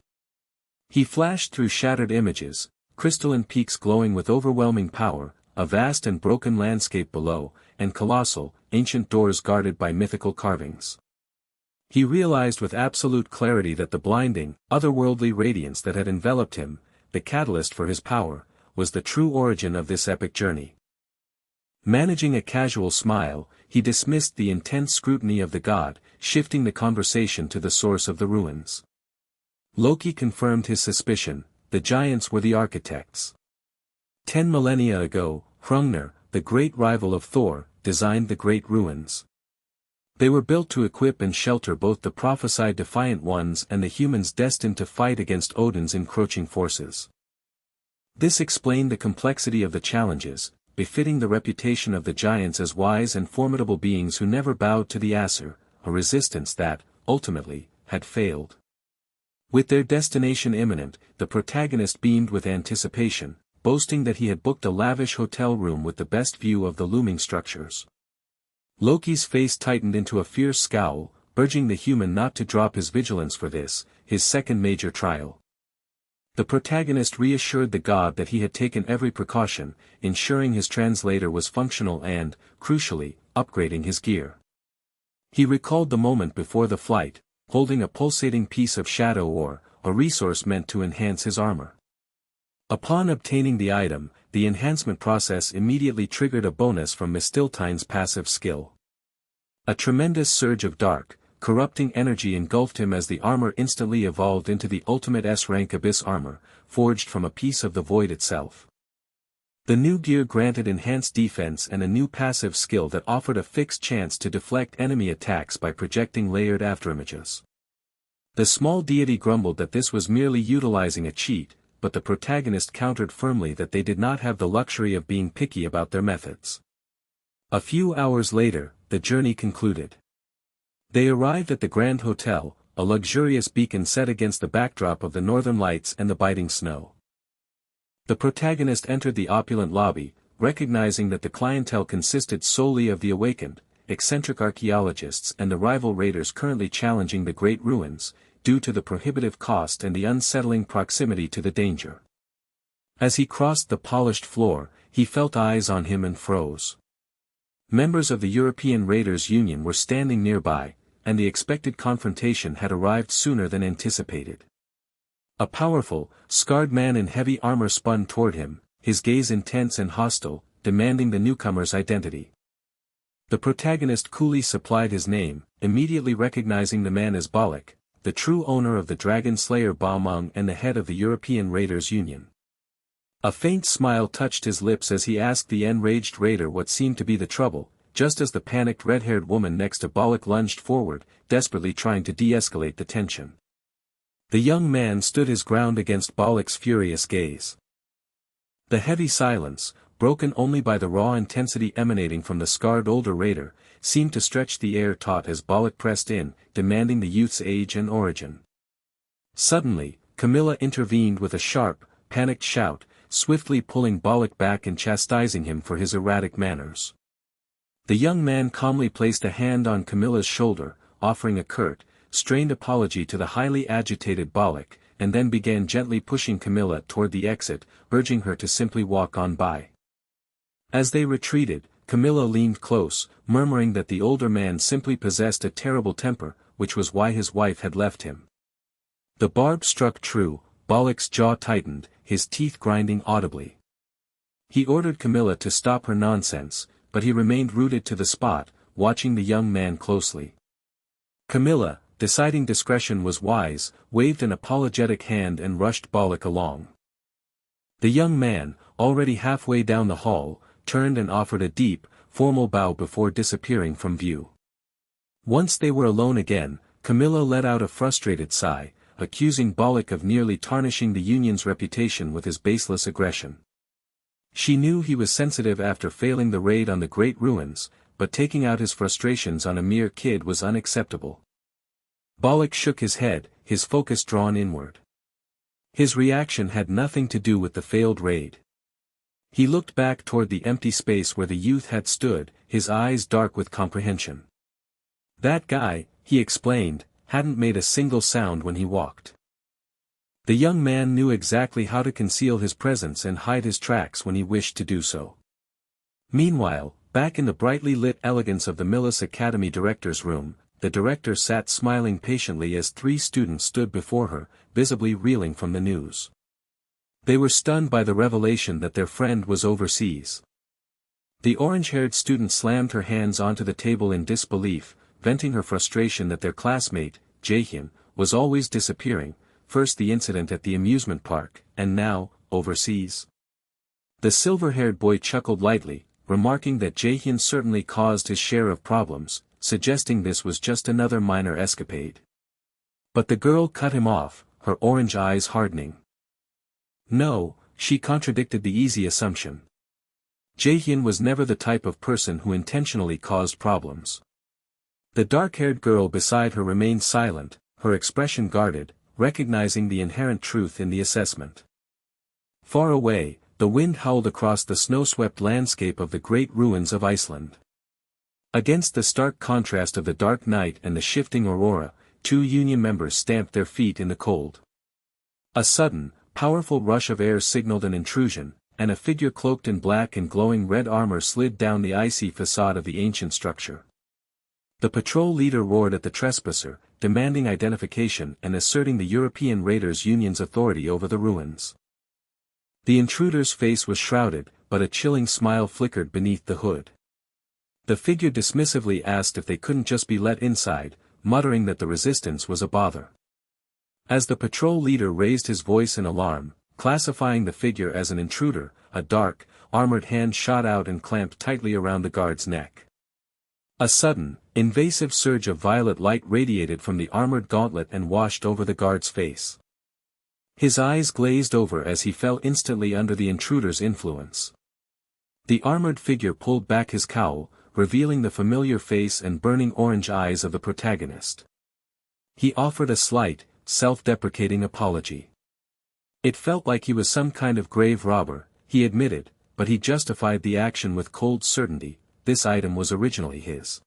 He flashed through shattered images, crystalline peaks glowing with overwhelming power, a vast and broken landscape below, and colossal, ancient doors guarded by mythical carvings. He realized with absolute clarity that the blinding, otherworldly radiance that had enveloped him, the catalyst for his power, was the true origin of this epic journey. Managing a casual smile, he dismissed the intense scrutiny of the god, shifting the conversation to the source of the ruins. Loki confirmed his suspicion: the giants were the architects. 10 millennia ago, Hrungnir, the great rival of Thor, designed the great ruins. They were built to equip and shelter both the prophesied defiant ones and the humans destined to fight against Odin's encroaching forces. This explained the complexity of the challenges, befitting the reputation of the giants as wise and formidable beings who never bowed to the Aesir, a resistance that, ultimately, had failed. With their destination imminent, the protagonist beamed with anticipation, boasting that he had booked a lavish hotel room with the best view of the looming structures. Loki's face tightened into a fierce scowl, urging the human not to drop his vigilance for this, his second major trial. The protagonist reassured the god that he had taken every precaution, ensuring his translator was functional and, crucially, upgrading his gear. He recalled the moment before the flight, holding a pulsating piece of shadow ore, a resource meant to enhance his armor. Upon obtaining the item, the enhancement process immediately triggered a bonus from Mistiltine's passive skill. A tremendous surge of dark, corrupting energy engulfed him as the armor instantly evolved into the ultimate S-rank abyss armor, forged from a piece of the void itself. The new gear granted enhanced defense and a new passive skill that offered a fixed chance to deflect enemy attacks by projecting layered afterimages. The small deity grumbled that this was merely utilizing a cheat, but the protagonist countered firmly that they did not have the luxury of being picky about their methods. A few hours later, the journey concluded. They arrived at the Grand Hotel, a luxurious beacon set against the backdrop of the northern lights and the biting snow. The protagonist entered the opulent lobby, recognizing that the clientele consisted solely of the awakened, eccentric archaeologists and the rival raiders currently challenging the great ruins, due to the prohibitive cost and the unsettling proximity to the danger. As he crossed the polished floor, he felt eyes on him and froze. Members of the European Raiders Union were standing nearby, and the expected confrontation had arrived sooner than anticipated. A powerful, scarred man in heavy armor spun toward him, his gaze intense and hostile, demanding the newcomer's identity. The protagonist coolly supplied his name, immediately recognizing the man as Balak, the true owner of the Dragon Slayer Balmung and the head of the European Raiders Union. A faint smile touched his lips as he asked the enraged raider what seemed to be the trouble, just as the panicked red-haired woman next to Balak lunged forward, desperately trying to de-escalate the tension. The young man stood his ground against Balak's furious gaze. The heavy silence, broken only by the raw intensity emanating from the scarred older raider, seemed to stretch the air taut as Balak pressed in, demanding the youth's age and origin. Suddenly, Camilla intervened with a sharp, panicked shout, swiftly pulling Balak back and chastising him for his erratic manners. The young man calmly placed a hand on Camilla's shoulder, offering a curt, strained apology to the highly agitated Balak, and then began gently pushing Camilla toward the exit, urging her to simply walk on by. As they retreated, Camilla leaned close, murmuring that the older man simply possessed a terrible temper, which was why his wife had left him. The barb struck true, Balak's jaw tightened, his teeth grinding audibly. He ordered Camilla to stop her nonsense, but he remained rooted to the spot, watching the young man closely. Camilla, deciding discretion was wise, waved an apologetic hand and rushed Balak along. The young man, already halfway down the hall, turned and offered a deep, formal bow before disappearing from view. Once they were alone again, Camilla let out a frustrated sigh, accusing Balak of nearly tarnishing the Union's reputation with his baseless aggression. She knew he was sensitive after failing the raid on the great ruins, but taking out his frustrations on a mere kid was unacceptable. Balak shook his head, his focus drawn inward. His reaction had nothing to do with the failed raid. He looked back toward the empty space where the youth had stood, his eyes dark with comprehension. That guy, he explained, hadn't made a single sound when he walked. The young man knew exactly how to conceal his presence and hide his tracks when he wished to do so. Meanwhile, back in the brightly lit elegance of the Millis Academy director's room, the director sat smiling patiently as 3 students stood before her, visibly reeling from the news. They were stunned by the revelation that their friend was overseas. The orange-haired student slammed her hands onto the table in disbelief, venting her frustration that their classmate, Jaehyun, was always disappearing, first the incident at the amusement park, and now, overseas. The silver-haired boy chuckled lightly, remarking that Jaehyun certainly caused his share of problems, suggesting this was just another minor escapade. But the girl cut him off, her orange eyes hardening. No, she contradicted the easy assumption. Jaehyun was never the type of person who intentionally caused problems. The dark-haired girl beside her remained silent, her expression guarded, recognizing the inherent truth in the assessment. Far away, the wind howled across the snow-swept landscape of the great ruins of Iceland. Against the stark contrast of the dark night and the shifting aurora, 2 union members stamped their feet in the cold. A sudden, powerful rush of air signaled an intrusion, and a figure cloaked in black and glowing red armor slid down the icy facade of the ancient structure. The patrol leader roared at the trespasser, demanding identification and asserting the European Raiders Union's authority over the ruins. The intruder's face was shrouded, but a chilling smile flickered beneath the hood. The figure dismissively asked if they couldn't just be let inside, muttering that the resistance was a bother. As the patrol leader raised his voice in alarm, classifying the figure as an intruder, a dark, armored hand shot out and clamped tightly around the guard's neck. A sudden, invasive surge of violet light radiated from the armored gauntlet and washed over the guard's face. His eyes glazed over as he fell instantly under the intruder's influence. The armored figure pulled back his cowl, revealing the familiar face and burning orange eyes of the protagonist. He offered a slight, self-deprecating apology. It felt like he was some kind of grave robber, he admitted, but he justified the action with cold certainty. This item was originally his.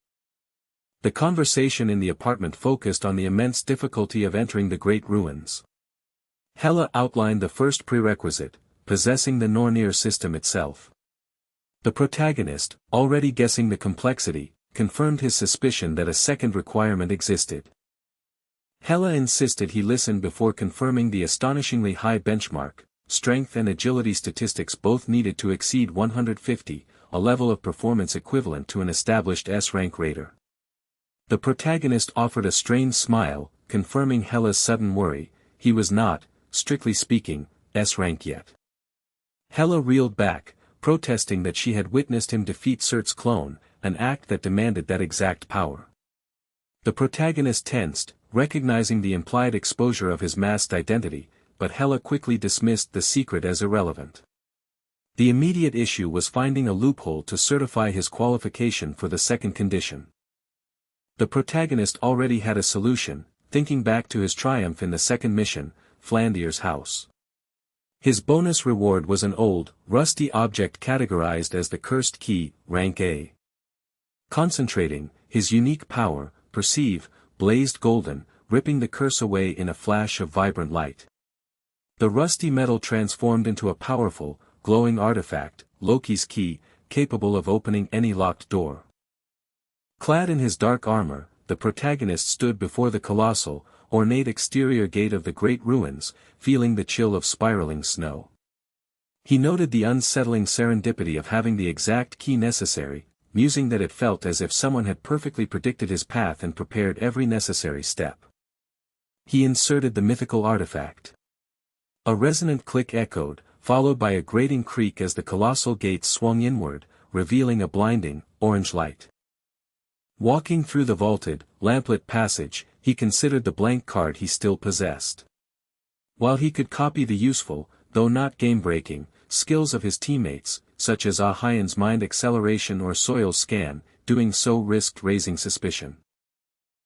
The conversation in the apartment focused on the immense difficulty of entering the great ruins. Hela outlined the first prerequisite, possessing the Nornir system itself. The protagonist, already guessing the complexity, confirmed his suspicion that a second requirement existed. Hela insisted he listen before confirming the astonishingly high benchmark. Strength and agility statistics both needed to exceed 150, a level of performance equivalent to an established S-rank raider. The protagonist offered a strained smile, confirming Hela's sudden worry. He was not, strictly speaking, S-rank yet. Hela reeled back, protesting that she had witnessed him defeat Surt's clone, an act that demanded that exact power. The protagonist tensed, recognizing the implied exposure of his masked identity, but Hela quickly dismissed the secret as irrelevant. The immediate issue was finding a loophole to certify his qualification for the second condition. The protagonist already had a solution, thinking back to his triumph in the second mission, Flandier's house. His bonus reward was an old, rusty object categorized as the cursed key, rank A. Concentrating, his unique power, perceive, blazed golden, ripping the curse away in a flash of vibrant light. The rusty metal transformed into a powerful, glowing artifact, Loki's key, capable of opening any locked door. Clad in his dark armor, the protagonist stood before the colossal, ornate exterior gate of the great ruins, feeling the chill of spiraling snow. He noted the unsettling serendipity of having the exact key necessary, musing that it felt as if someone had perfectly predicted his path and prepared every necessary step. He inserted the mythical artifact. A resonant click echoed, followed by a grating creak as the colossal gate swung inward, revealing a blinding, orange light. Walking through the vaulted, lamplit passage, he considered the blank card he still possessed. While he could copy the useful, though not game-breaking, skills of his teammates, such as Ah Hyen's mind acceleration or Soil's scan, doing so risked raising suspicion.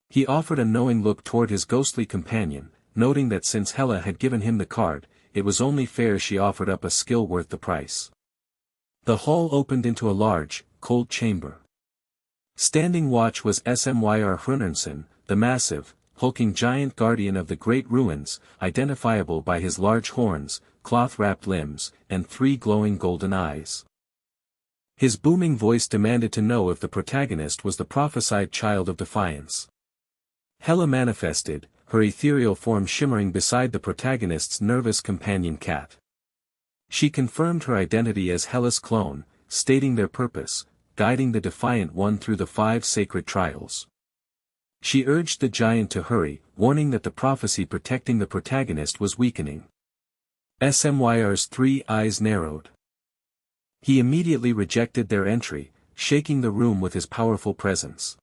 He offered a knowing look toward his ghostly companion, noting that since Hela had given him the card, it was only fair she offered up a skill worth the price. The hall opened into a large, cold chamber. Standing watch was Smyr Hrunarnsson, the massive, hulking giant guardian of the great ruins, identifiable by his large horns, cloth-wrapped limbs, and 3 glowing golden eyes. His booming voice demanded to know if the protagonist was the prophesied child of defiance. Hela manifested, her ethereal form shimmering beside the protagonist's nervous companion cat. She confirmed her identity as Hela's clone, stating their purpose, guiding the defiant one through the 5 sacred trials. She urged the giant to hurry, warning that the prophecy protecting the protagonist was weakening. Smyr's 3 eyes narrowed. He immediately rejected their entry, shaking the room with his powerful presence.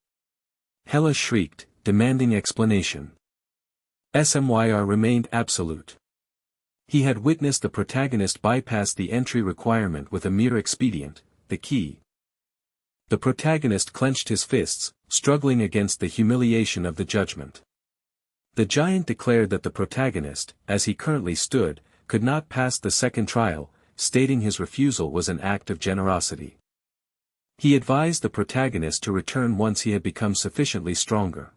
Hela shrieked, demanding explanation. Smyr remained absolute. He had witnessed the protagonist bypass the entry requirement with a mere expedient, the key. The protagonist clenched his fists, struggling against the humiliation of the judgment. The giant declared that the protagonist, as he currently stood, could not pass the second trial, stating his refusal was an act of generosity. He advised the protagonist to return once he had become sufficiently stronger.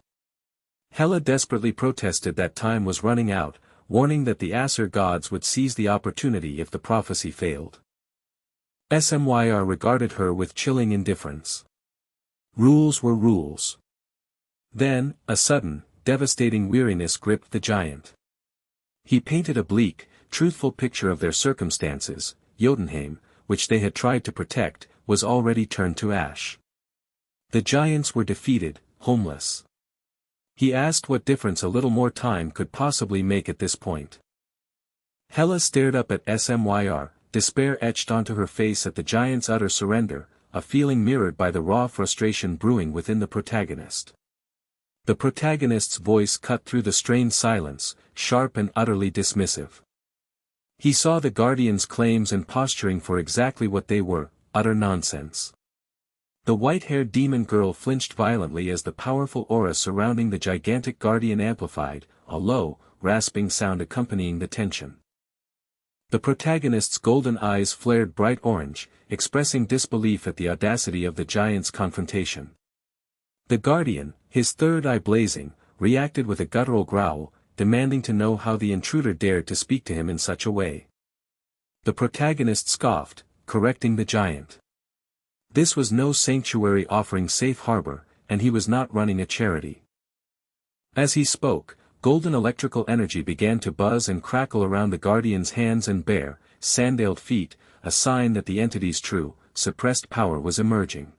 Hela desperately protested that time was running out, warning that the Aesir gods would seize the opportunity if the prophecy failed. Smyr regarded her with chilling indifference. Rules were rules. Then, a sudden, devastating weariness gripped the giant. He painted a bleak, truthful picture of their circumstances. Jotunheim, which they had tried to protect, was already turned to ash. The giants were defeated, homeless. He asked what difference a little more time could possibly make at this point. Hela stared up at Smyr, despair etched onto her face at the giant's utter surrender, a feeling mirrored by the raw frustration brewing within the protagonist. The protagonist's voice cut through the strained silence, sharp and utterly dismissive. He saw the Guardian's claims and posturing for exactly what they were, utter nonsense. The white-haired demon girl flinched violently as the powerful aura surrounding the gigantic Guardian amplified, a low, rasping sound accompanying the tension. The protagonist's golden eyes flared bright orange, expressing disbelief at the audacity of the giant's confrontation. The Guardian, his third eye blazing, reacted with a guttural growl, demanding to know how the intruder dared to speak to him in such a way. The protagonist scoffed, correcting the giant. This was no sanctuary offering safe harbor, and he was not running a charity. As he spoke, golden electrical energy began to buzz and crackle around the Guardian's hands and bare, sandaled feet, a sign that the entity's true, suppressed power was emerging.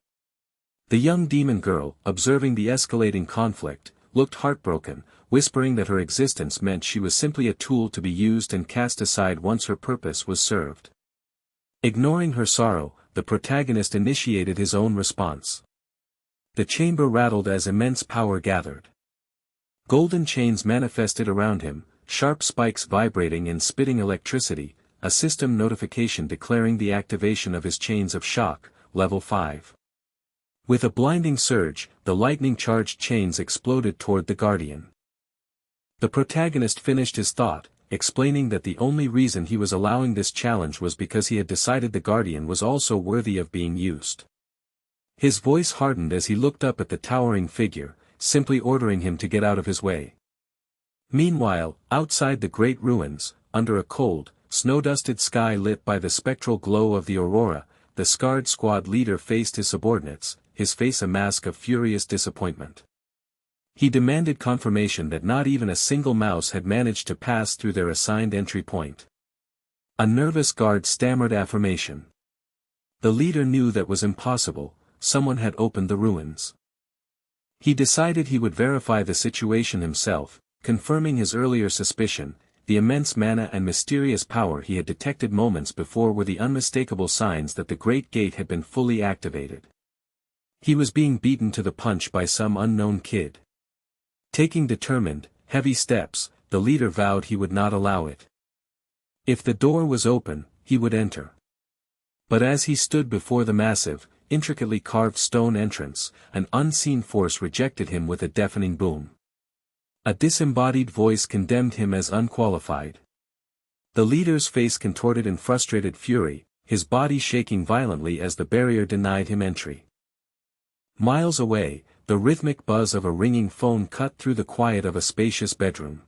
The young demon girl, observing the escalating conflict, looked heartbroken, whispering that her existence meant she was simply a tool to be used and cast aside once her purpose was served. Ignoring her sorrow, the protagonist initiated his own response. The chamber rattled as immense power gathered. Golden chains manifested around him, sharp spikes vibrating and spitting electricity, a system notification declaring the activation of his chains of shock, level 5. With a blinding surge, the lightning-charged chains exploded toward the Guardian. The protagonist finished his thought, explaining that the only reason he was allowing this challenge was because he had decided the Guardian was also worthy of being used. His voice hardened as he looked up at the towering figure, simply ordering him to get out of his way. Meanwhile, outside the great ruins, under a cold, snow-dusted sky lit by the spectral glow of the aurora, the scarred squad leader faced his subordinates, his face a mask of furious disappointment. He demanded confirmation that not even a single mouse had managed to pass through their assigned entry point. A nervous guard stammered affirmation. The leader knew that was impossible, someone had opened the ruins. He decided he would verify the situation himself, confirming his earlier suspicion. The immense mana and mysterious power he had detected moments before were the unmistakable signs that the Great Gate had been fully activated. He was being beaten to the punch by some unknown kid. Taking determined, heavy steps, the leader vowed he would not allow it. If the door was open, he would enter. But as he stood before the massive, intricately carved stone entrance, an unseen force rejected him with a deafening boom. A disembodied voice condemned him as unqualified. The leader's face contorted in frustrated fury, his body shaking violently as the barrier denied him entry. Miles away, the rhythmic buzz of a ringing phone cut through the quiet of a spacious bedroom.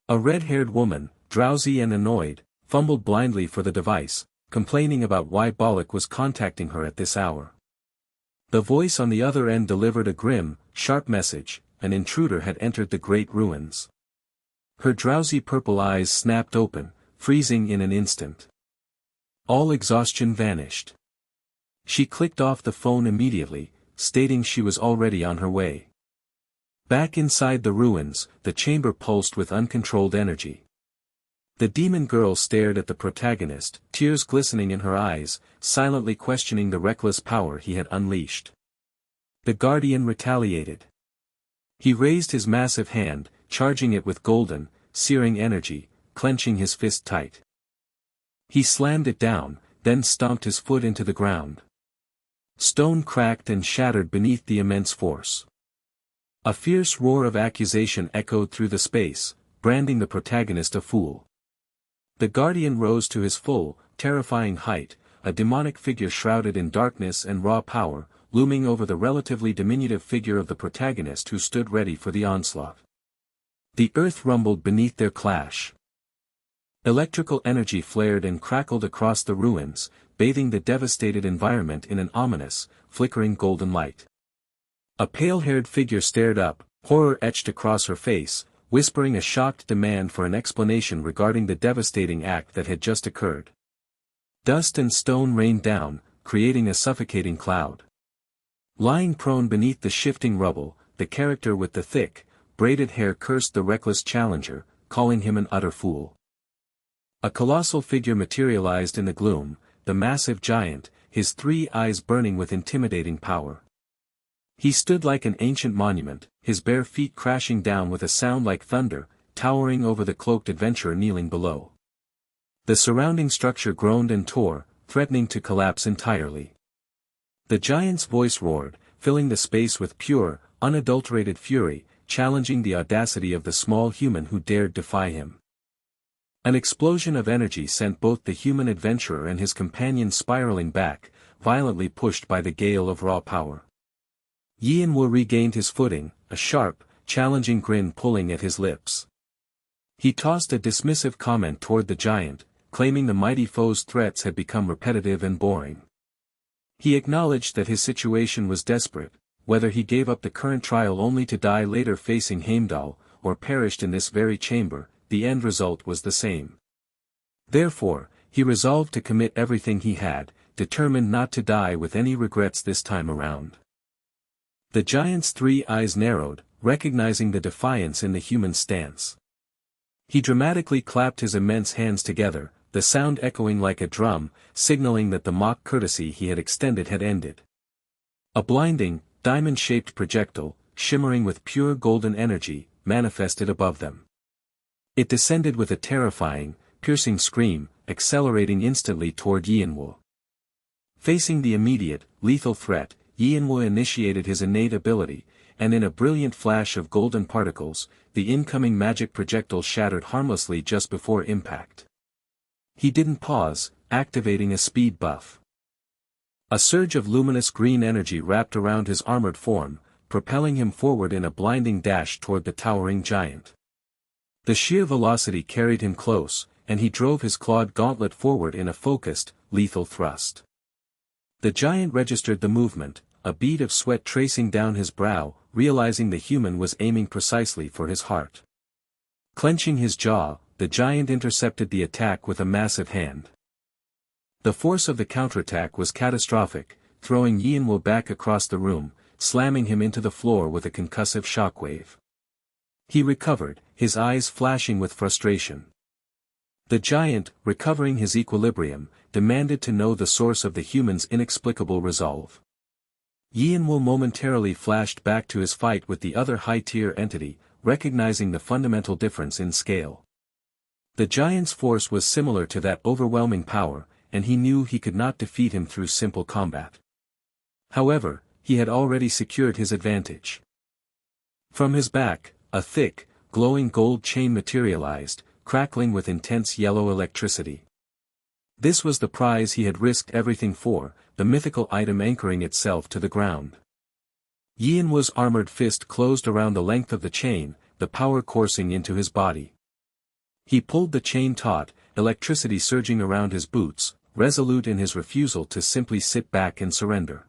A red-haired woman, drowsy and annoyed, fumbled blindly for the device, complaining about why Bollock was contacting her at this hour. The voice on the other end delivered a grim, sharp message: an intruder had entered the great ruins. Her drowsy purple eyes snapped open, freezing in an instant. All exhaustion vanished. She clicked off the phone immediately, stating she was already on her way. Back inside the ruins, the chamber pulsed with uncontrolled energy. The demon girl stared at the protagonist, tears glistening in her eyes, silently questioning the reckless power he had unleashed. The guardian retaliated. He raised his massive hand, charging it with golden, searing energy, clenching his fist tight. He slammed it down, then stomped his foot into the ground. Stone cracked and shattered beneath the immense force. A fierce roar of accusation echoed through the space, branding the protagonist a fool. The guardian rose to his full, terrifying height, a demonic figure shrouded in darkness and raw power, looming over the relatively diminutive figure of the protagonist who stood ready for the onslaught. The earth rumbled beneath their clash. Electrical energy flared and crackled across the ruins, bathing the devastated environment in an ominous, flickering golden light. A pale-haired figure stared up, horror etched across her face, whispering a shocked demand for an explanation regarding the devastating act that had just occurred. Dust and stone rained down, creating a suffocating cloud. Lying prone beneath the shifting rubble, the character with the thick, braided hair cursed the reckless challenger, calling him an utter fool. A colossal figure materialized in the gloom, the massive giant, his 3 eyes burning with intimidating power. He stood like an ancient monument, his bare feet crashing down with a sound like thunder, towering over the cloaked adventurer kneeling below. The surrounding structure groaned and tore, threatening to collapse entirely. The giant's voice roared, filling the space with pure, unadulterated fury, challenging the audacity of the small human who dared defy him. An explosion of energy sent both the human adventurer and his companion spiraling back, violently pushed by the gale of raw power. Yanwu regained his footing, a sharp, challenging grin pulling at his lips. He tossed a dismissive comment toward the giant, claiming the mighty foe's threats had become repetitive and boring. He acknowledged that his situation was desperate, whether he gave up the current trial only to die later facing Heimdall, or perished in this very chamber, the end result was the same. Therefore, he resolved to commit everything he had, determined not to die with any regrets this time around. The giant's 3 eyes narrowed, recognizing the defiance in the human stance. He dramatically clapped his immense hands together, the sound echoing like a drum, signaling that the mock courtesy he had extended had ended. A blinding, diamond-shaped projectile, shimmering with pure golden energy, manifested above them. It descended with a terrifying, piercing scream, accelerating instantly toward Yanwu. Facing the immediate, lethal threat, Yanwu initiated his innate ability, and in a brilliant flash of golden particles, the incoming magic projectile shattered harmlessly just before impact. He didn't pause, activating a speed buff. A surge of luminous green energy wrapped around his armored form, propelling him forward in a blinding dash toward the towering giant. The sheer velocity carried him close, and he drove his clawed gauntlet forward in a focused, lethal thrust. The giant registered the movement, a bead of sweat tracing down his brow, realizing the human was aiming precisely for his heart. Clenching his jaw, the giant intercepted the attack with a massive hand. The force of the counterattack was catastrophic, throwing Yanwu back across the room, slamming him into the floor with a concussive shockwave. He recovered, his eyes flashing with frustration. The giant, recovering his equilibrium, demanded to know the source of the human's inexplicable resolve. Yanwu momentarily flashed back to his fight with the other high-tier entity, recognizing the fundamental difference in scale. The giant's force was similar to that overwhelming power, and he knew he could not defeat him through simple combat. However, he had already secured his advantage. From his back, a thick, glowing gold chain materialized, crackling with intense yellow electricity. This was the prize he had risked everything for, the mythical item anchoring itself to the ground. Yanwu's armored fist closed around the length of the chain, the power coursing into his body. He pulled the chain taut, electricity surging around his boots, resolute in his refusal to simply sit back and surrender.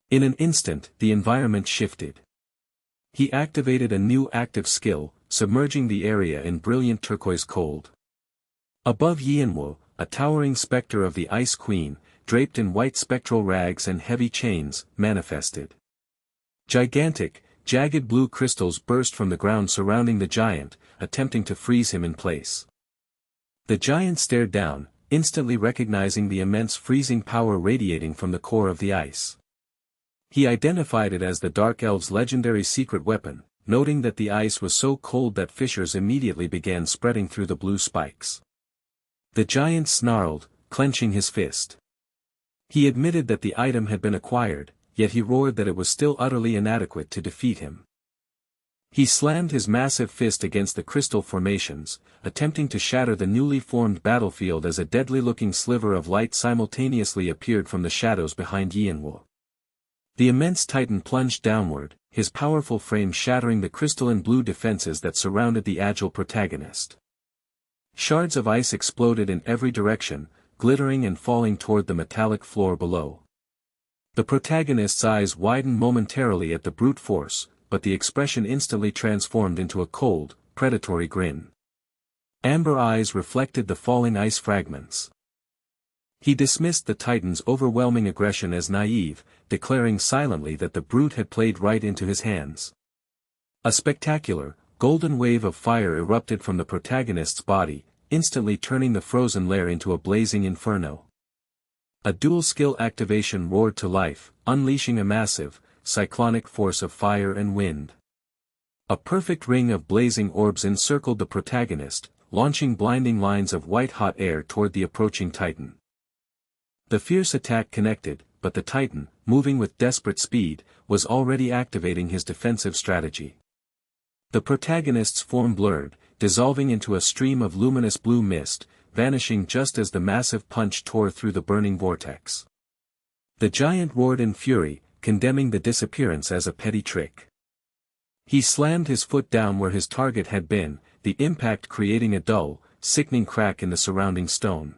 In an instant, the environment shifted. He activated a new active skill, submerging the area in brilliant turquoise cold. Above Yanwu, a towering specter of the Ice Queen, draped in white spectral rags and heavy chains, manifested. Gigantic, jagged blue crystals burst from the ground surrounding the giant, attempting to freeze him in place. The giant stared down, instantly recognizing the immense freezing power radiating from the core of the ice. He identified it as the Dark Elves' legendary secret weapon, noting that the ice was so cold that fissures immediately began spreading through the blue spikes. The giant snarled, clenching his fist. He admitted that the item had been acquired, yet he roared that it was still utterly inadequate to defeat him. He slammed his massive fist against the crystal formations, attempting to shatter the newly formed battlefield as a deadly-looking sliver of light simultaneously appeared from the shadows behind Yanwo. The immense titan plunged downward, his powerful frame shattering the crystalline blue defenses that surrounded the agile protagonist. Shards of ice exploded in every direction, glittering and falling toward the metallic floor below. The protagonist's eyes widened momentarily at the brute force, but the expression instantly transformed into a cold, predatory grin. Amber eyes reflected the falling ice fragments. He dismissed the titan's overwhelming aggression as naive, declaring silently that the brute had played right into his hands. A spectacular, golden wave of fire erupted from the protagonist's body, instantly turning the frozen lair into a blazing inferno. A dual-skill activation roared to life, unleashing a massive, cyclonic force of fire and wind. A perfect ring of blazing orbs encircled the protagonist, launching blinding lines of white-hot air toward the approaching titan. The fierce attack connected, but the titan, moving with desperate speed, was already activating his defensive strategy. The protagonist's form blurred, dissolving into a stream of luminous blue mist, vanishing just as the massive punch tore through the burning vortex. The giant roared in fury, condemning the disappearance as a petty trick. He slammed his foot down where his target had been, the impact creating a dull, sickening crack in the surrounding stone.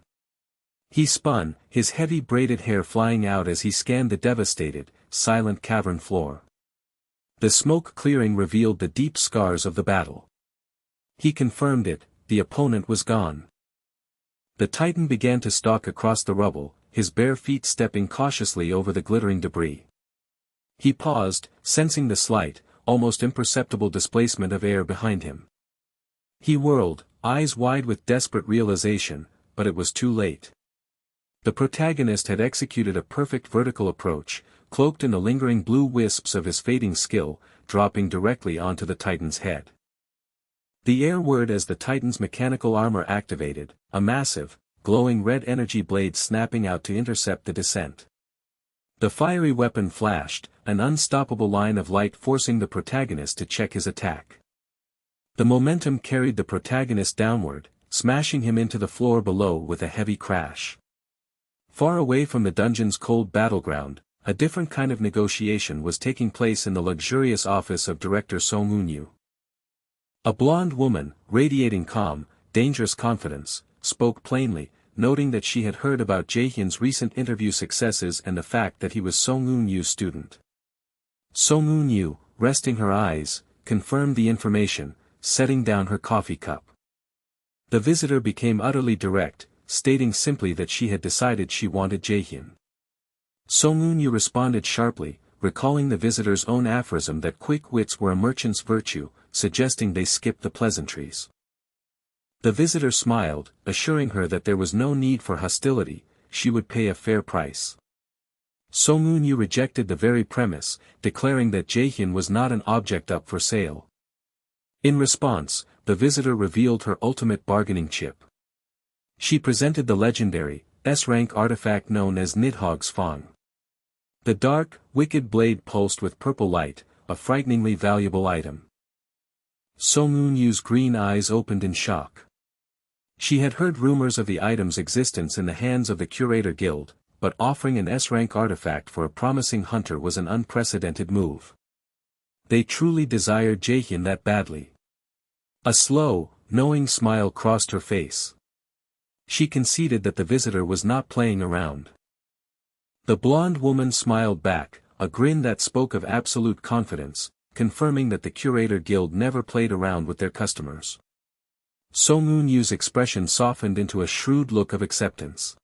He spun, his heavy braided hair flying out as he scanned the devastated, silent cavern floor. The smoke clearing revealed the deep scars of the battle. He confirmed it, the opponent was gone. The titan began to stalk across the rubble, his bare feet stepping cautiously over the glittering debris. He paused, sensing the slight, almost imperceptible displacement of air behind him. He whirled, eyes wide with desperate realization, but it was too late. The protagonist had executed a perfect vertical approach, cloaked in the lingering blue wisps of his fading skill, dropping directly onto the titan's head. The air whirred as the titan's mechanical armor activated, a massive, glowing red energy blade snapping out to intercept the descent. The fiery weapon flashed, an unstoppable line of light forcing the protagonist to check his attack. The momentum carried the protagonist downward, smashing him into the floor below with a heavy crash. Far away from the dungeon's cold battleground, a different kind of negotiation was taking place in the luxurious office of Director Song Eun-yu. A blonde woman, radiating calm, dangerous confidence, spoke plainly, noting that she had heard about Jae-hyun's recent interview successes and the fact that he was Song Eun-yu's student. Song Eun-yu, resting her eyes, confirmed the information, setting down her coffee cup. The visitor became utterly direct, stating simply that she had decided she wanted Jae-hyun. Song Eun-yu responded sharply, recalling the visitor's own aphorism that quick wits were a merchant's virtue, suggesting they skip the pleasantries. The visitor smiled, assuring her that there was no need for hostility, she would pay a fair price. Song Eun-yu rejected the very premise, declaring that Jae-hyun was not an object up for sale. In response, the visitor revealed her ultimate bargaining chip. She presented the legendary, S-rank artifact known as Nidhogg's Fang. The dark, wicked blade pulsed with purple light, a frighteningly valuable item. Song Eun-yu's green eyes opened in shock. She had heard rumors of the item's existence in the hands of the Curator Guild, but offering an S-rank artifact for a promising hunter was an unprecedented move. They truly desired Jae-hyun that badly. A slow, knowing smile crossed her face. She conceded that the visitor was not playing around. The blonde woman smiled back, a grin that spoke of absolute confidence, confirming that the Curator Guild never played around with their customers. Song Eun-yu's expression softened into a shrewd look of acceptance.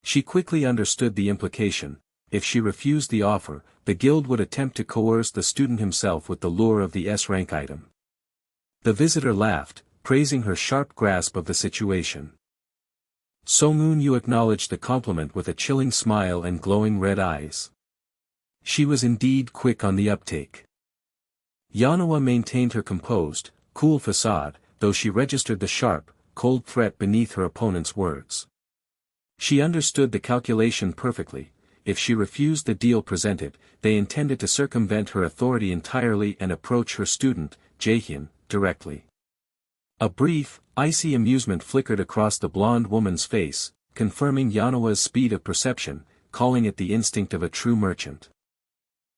She quickly understood the implication: if she refused the offer, the guild would attempt to coerce the student himself with the lure of the S-rank item. The visitor laughed, praising her sharp grasp of the situation. Song-un Yu acknowledged the compliment with a chilling smile and glowing red eyes. She was indeed quick on the uptake. Yanawa maintained her composed, cool facade, though she registered the sharp, cold threat beneath her opponent's words. She understood the calculation perfectly: if she refused the deal presented, they intended to circumvent her authority entirely and approach her student, Jaehyun, directly. A brief, icy amusement flickered across the blonde woman's face, confirming Yanawa's speed of perception, calling it the instinct of a true merchant.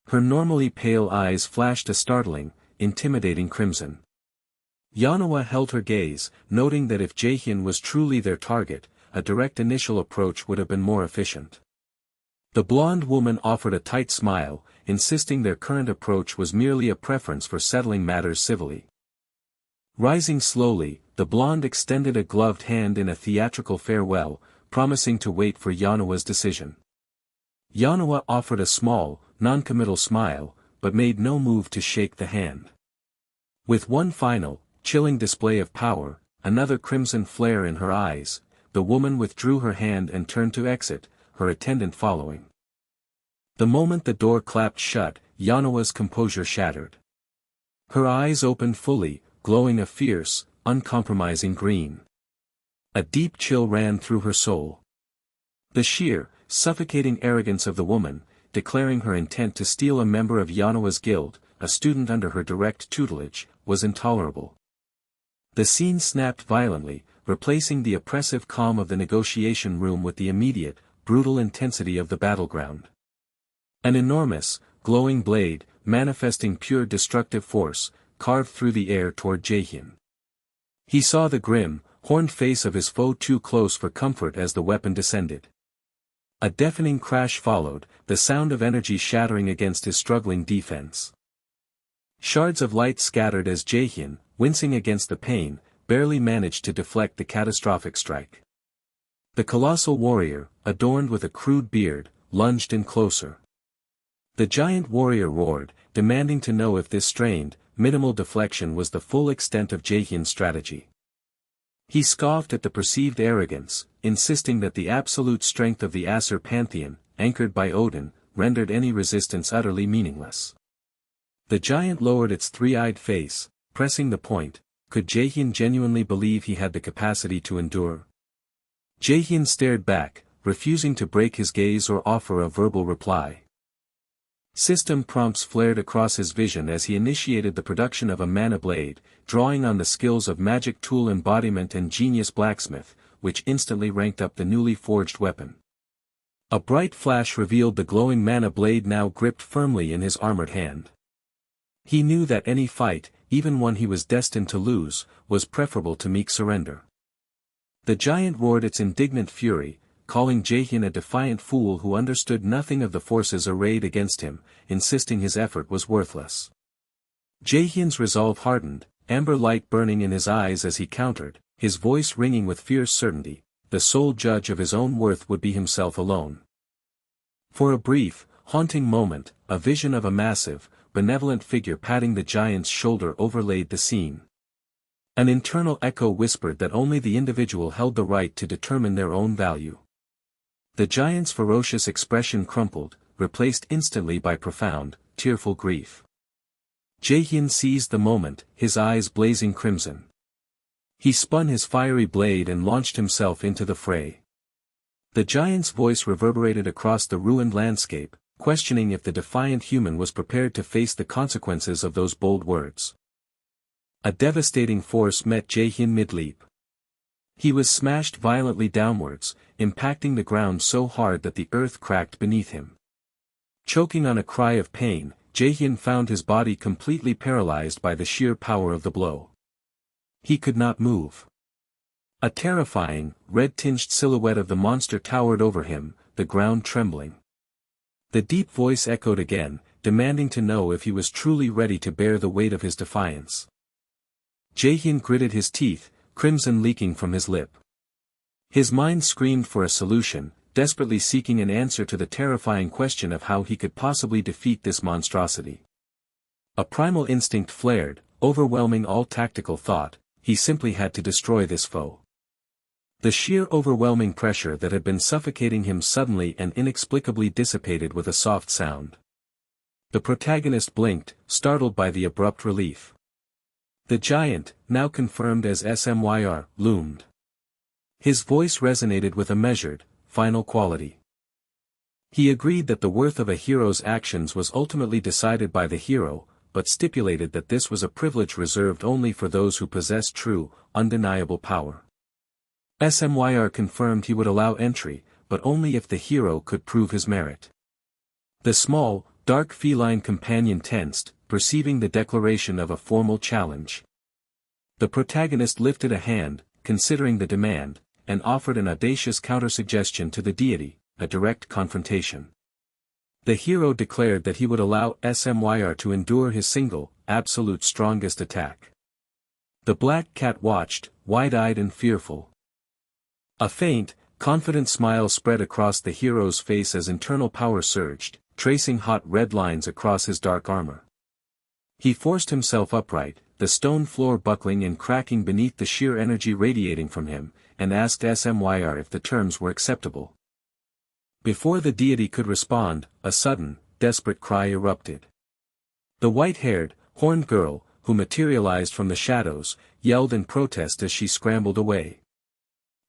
Her normally pale eyes flashed a startling, intimidating crimson. Yanawa held her gaze, noting that if Jaehyun was truly their target, a direct initial approach would have been more efficient. The blonde woman offered a tight smile, insisting their current approach was merely a preference for settling matters civilly. Rising slowly, the blonde extended a gloved hand in a theatrical farewell, promising to wait for Yanawa's decision. Yanawa offered a small, non-committal smile, but made no move to shake the hand. With one final, chilling display of power, another crimson flare in her eyes, the woman withdrew her hand and turned to exit, her attendant following. The moment the door clapped shut, Yanawa's composure shattered. Her eyes opened fully, glowing a fierce, uncompromising green. A deep chill ran through her soul. The sheer, suffocating arrogance of the woman, declaring her intent to steal a member of Yanawa's guild, a student under her direct tutelage, was intolerable. The scene snapped violently, replacing the oppressive calm of the negotiation room with the immediate, brutal intensity of the battleground. An enormous, glowing blade, manifesting pure destructive force, carved through the air toward Jaehyun. He saw the grim, horned face of his foe too close for comfort as the weapon descended. A deafening crash followed, the sound of energy shattering against his struggling defense. Shards of light scattered as Jaehyun, wincing against the pain, barely managed to deflect the catastrophic strike. The colossal warrior, adorned with a crude beard, lunged in closer. The giant warrior roared, demanding to know if this strained, minimal deflection was the full extent of Jaehyun's strategy. He scoffed at the perceived arrogance, insisting that the absolute strength of the Aesir pantheon, anchored by Odin, rendered any resistance utterly meaningless. The giant lowered its three-eyed face, pressing the point: could Jaehyun genuinely believe he had the capacity to endure? Jaehyun stared back, refusing to break his gaze or offer a verbal reply. System prompts flared across his vision as he initiated the production of a mana blade, drawing on the skills of magic tool embodiment and genius blacksmith, which instantly ranked up the newly forged weapon. A bright flash revealed the glowing mana blade now gripped firmly in his armored hand. He knew that any fight, even one he was destined to lose, was preferable to meek surrender. The giant roared its indignant fury, calling Jaehyun a defiant fool who understood nothing of the forces arrayed against him, insisting his effort was worthless. Jaehyun's resolve hardened, amber light burning in his eyes as he countered, his voice ringing with fierce certainty: the sole judge of his own worth would be himself alone. For a brief, haunting moment, a vision of a massive, benevolent figure patting the giant's shoulder overlaid the scene. An internal echo whispered that only the individual held the right to determine their own value. The giant's ferocious expression crumpled, replaced instantly by profound, tearful grief. Jaehyun seized the moment, his eyes blazing crimson. He spun his fiery blade and launched himself into the fray. The giant's voice reverberated across the ruined landscape, questioning if the defiant human was prepared to face the consequences of those bold words. A devastating force met Jaehyun mid-leap. He was smashed violently downwards, impacting the ground so hard that the earth cracked beneath him. Choking on a cry of pain, Jaehyun found his body completely paralyzed by the sheer power of the blow. He could not move. A terrifying, red-tinged silhouette of the monster towered over him, the ground trembling. The deep voice echoed again, demanding to know if he was truly ready to bear the weight of his defiance. Jaehyun gritted his teeth, crimson leaking from his lip. His mind screamed for a solution, desperately seeking an answer to the terrifying question of how he could possibly defeat this monstrosity. A primal instinct flared, overwhelming all tactical thought. He simply had to destroy this foe. The sheer overwhelming pressure that had been suffocating him suddenly and inexplicably dissipated with a soft sound. The protagonist blinked, startled by the abrupt relief. The giant, now confirmed as SMYR, loomed. His voice resonated with a measured, final quality. He agreed that the worth of a hero's actions was ultimately decided by the hero, but stipulated that this was a privilege reserved only for those who possess true, undeniable power. SMYR confirmed he would allow entry, but only if the hero could prove his merit. The small, dark feline companion tensed, perceiving the declaration of a formal challenge. The protagonist lifted a hand, considering the demand, and offered an audacious countersuggestion to the deity, a direct confrontation. The hero declared that he would allow SMYR to endure his single, absolute strongest attack. The black cat watched, wide-eyed and fearful. A faint, confident smile spread across the hero's face as internal power surged, tracing hot red lines across his dark armor. He forced himself upright, the stone floor buckling and cracking beneath the sheer energy radiating from him, and asked SMYR if the terms were acceptable. Before the deity could respond, a sudden, desperate cry erupted. The white-haired, horned girl, who materialized from the shadows, yelled in protest as she scrambled away.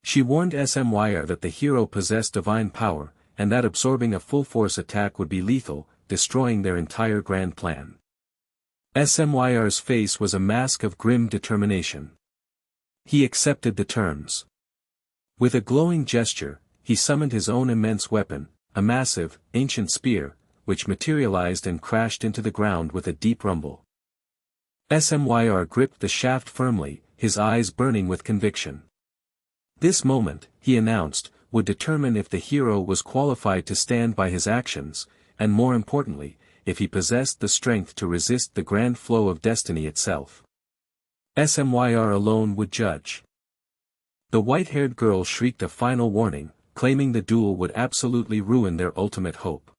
She warned SMYR that the hero possessed divine power, and that absorbing a full-force attack would be lethal, destroying their entire grand plan. SMYR's face was a mask of grim determination. He accepted the terms. With a glowing gesture, he summoned his own immense weapon, a massive, ancient spear, which materialized and crashed into the ground with a deep rumble. SMYR gripped the shaft firmly, his eyes burning with conviction. This moment, he announced, would determine if the hero was qualified to stand by his actions, and more importantly, if he possessed the strength to resist the grand flow of destiny itself. SMYR alone would judge. The white-haired girl shrieked a final warning, claiming the duel would absolutely ruin their ultimate hope.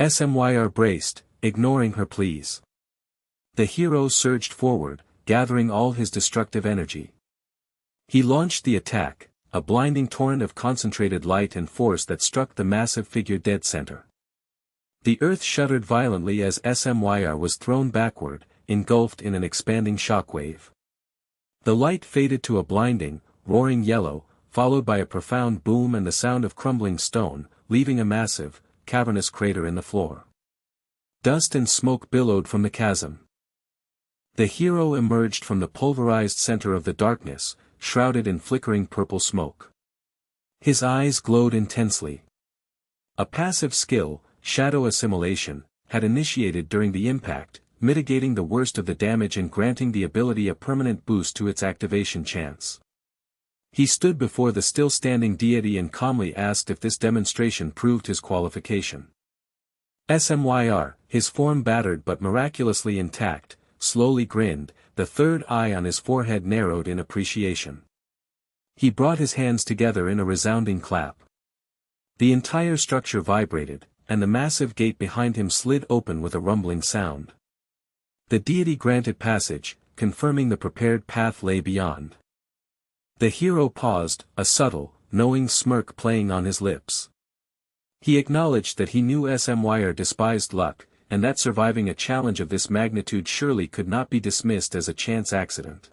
SMYR braced, ignoring her pleas. The hero surged forward, gathering all his destructive energy. He launched the attack, a blinding torrent of concentrated light and force that struck the massive figure dead center. The earth shuddered violently as SMYR was thrown backward, engulfed in an expanding shockwave. The light faded to a blinding, roaring yellow, followed by a profound boom and the sound of crumbling stone, leaving a massive, cavernous crater in the floor. Dust and smoke billowed from the chasm. The hero emerged from the pulverized center of the darkness, shrouded in flickering purple smoke. His eyes glowed intensely. A passive skill, shadow assimilation, had initiated during the impact, mitigating the worst of the damage and granting the ability a permanent boost to its activation chance. He stood before the still-standing deity and calmly asked if this demonstration proved his qualification. SMYR, his form battered but miraculously intact, slowly grinned, the third eye on his forehead narrowed in appreciation. He brought his hands together in a resounding clap. The entire structure vibrated, and the massive gate behind him slid open with a rumbling sound. The deity granted passage, confirming the prepared path lay beyond. The hero paused, a subtle, knowing smirk playing on his lips. He acknowledged that he knew SMYR despised luck, and that surviving a challenge of this magnitude surely could not be dismissed as a chance accident.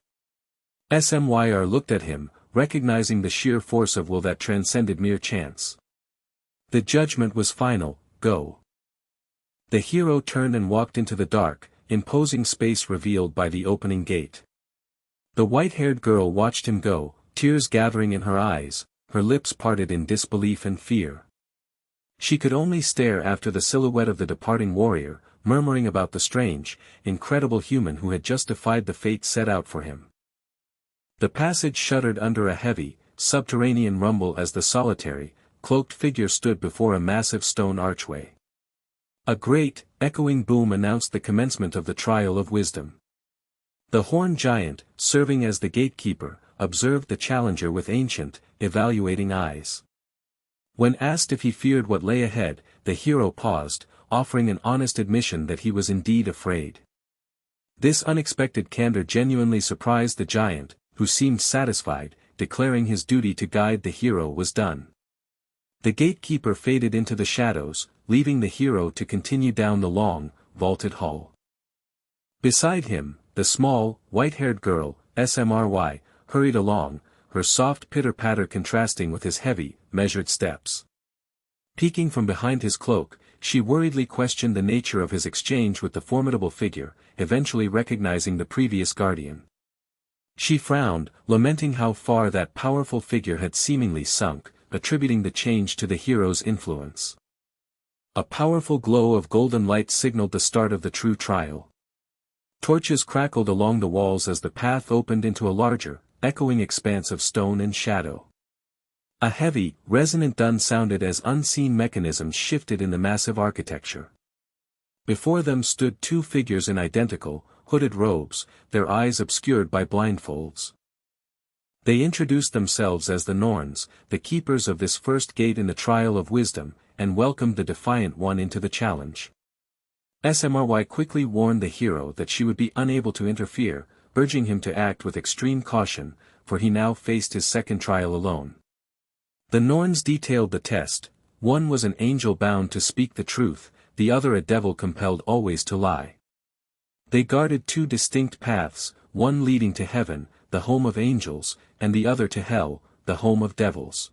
SMYR looked at him, recognizing the sheer force of will that transcended mere chance. The judgment was final, go. The hero turned and walked into the dark, imposing space revealed by the opening gate. The white-haired girl watched him go, tears gathering in her eyes, her lips parted in disbelief and fear. She could only stare after the silhouette of the departing warrior, murmuring about the strange, incredible human who had just defied the fate set out for him. The passage shuddered under a heavy, subterranean rumble as the solitary, cloaked figure stood before a massive stone archway. A great, echoing boom announced the commencement of the trial of wisdom. The horned giant, serving as the gatekeeper, observed the challenger with ancient, evaluating eyes. When asked if he feared what lay ahead, the hero paused, offering an honest admission that he was indeed afraid. This unexpected candor genuinely surprised the giant, who seemed satisfied, declaring his duty to guide the hero was done. The gatekeeper faded into the shadows, leaving the hero to continue down the long, vaulted hall. Beside him, the small, white-haired girl, Smry, hurried along, her soft pitter-patter contrasting with his heavy, measured steps. Peeking from behind his cloak, she worriedly questioned the nature of his exchange with the formidable figure, eventually recognizing the previous guardian. She frowned, lamenting how far that powerful figure had seemingly sunk, attributing the change to the hero's influence. A powerful glow of golden light signaled the start of the true trial. Torches crackled along the walls as the path opened into a larger, echoing expanse of stone and shadow. A heavy, resonant dun sounded as unseen mechanisms shifted in the massive architecture. Before them stood two figures in identical, hooded robes, their eyes obscured by blindfolds. They introduced themselves as the Norns, the keepers of this first gate in the trial of wisdom, and welcomed the defiant one into the challenge. Smry quickly warned the hero that she would be unable to interfere, urging him to act with extreme caution, for he now faced his second trial alone. The Norns detailed the test: one was an angel bound to speak the truth, the other a devil compelled always to lie. They guarded two distinct paths, one leading to heaven, the home of angels, and the other to hell, the home of devils.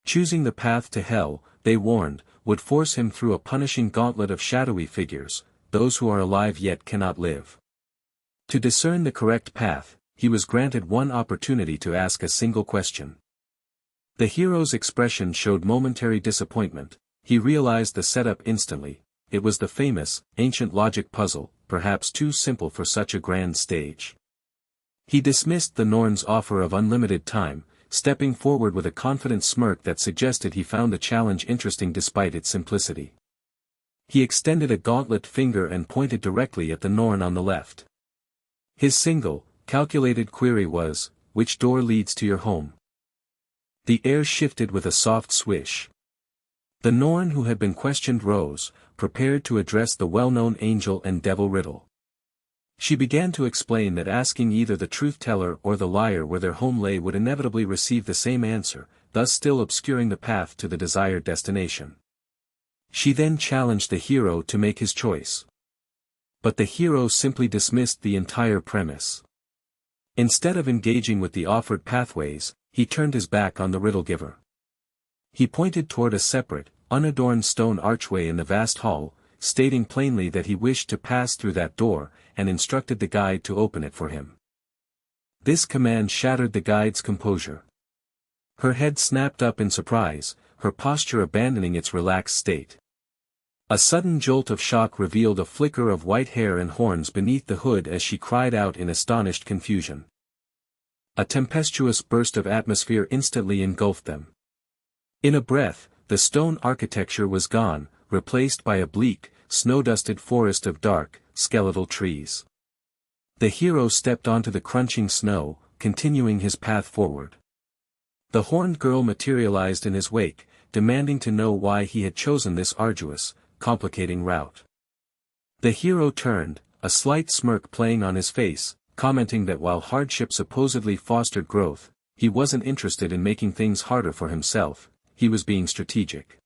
Choosing the path to hell, they warned, would force him through a punishing gauntlet of shadowy figures, those who are alive yet cannot live. To discern the correct path, he was granted one opportunity to ask a single question. The hero's expression showed momentary disappointment. He realized the setup instantly. It was the famous, ancient logic puzzle, perhaps too simple for such a grand stage. He dismissed the Norn's offer of unlimited time, stepping forward with a confident smirk that suggested he found the challenge interesting despite its simplicity. He extended a gauntlet finger and pointed directly at the Norn on the left. His single, calculated query was, "Which door leads to your home?" The air shifted with a soft swish. The Norn who had been questioned rose, prepared to address the well-known angel and devil riddle. She began to explain that asking either the truth-teller or the liar where their home lay would inevitably receive the same answer, thus still obscuring the path to the desired destination. She then challenged the hero to make his choice. But the hero simply dismissed the entire premise. Instead of engaging with the offered pathways, he turned his back on the riddle giver. He pointed toward a separate, unadorned stone archway in the vast hall, stating plainly that he wished to pass through that door, and instructed the guide to open it for him. This command shattered the guide's composure. Her head snapped up in surprise, her posture abandoning its relaxed state. A sudden jolt of shock revealed a flicker of white hair and horns beneath the hood as she cried out in astonished confusion. A tempestuous burst of atmosphere instantly engulfed them. In a breath, the stone architecture was gone, replaced by a bleak, snow-dusted forest of dark, skeletal trees. The hero stepped onto the crunching snow, continuing his path forward. The horned girl materialized in his wake, demanding to know why he had chosen this arduous, complicating route. The hero turned, a slight smirk playing on his face, commenting that while hardship supposedly fostered growth, he wasn't interested in making things harder for himself, he was being strategic.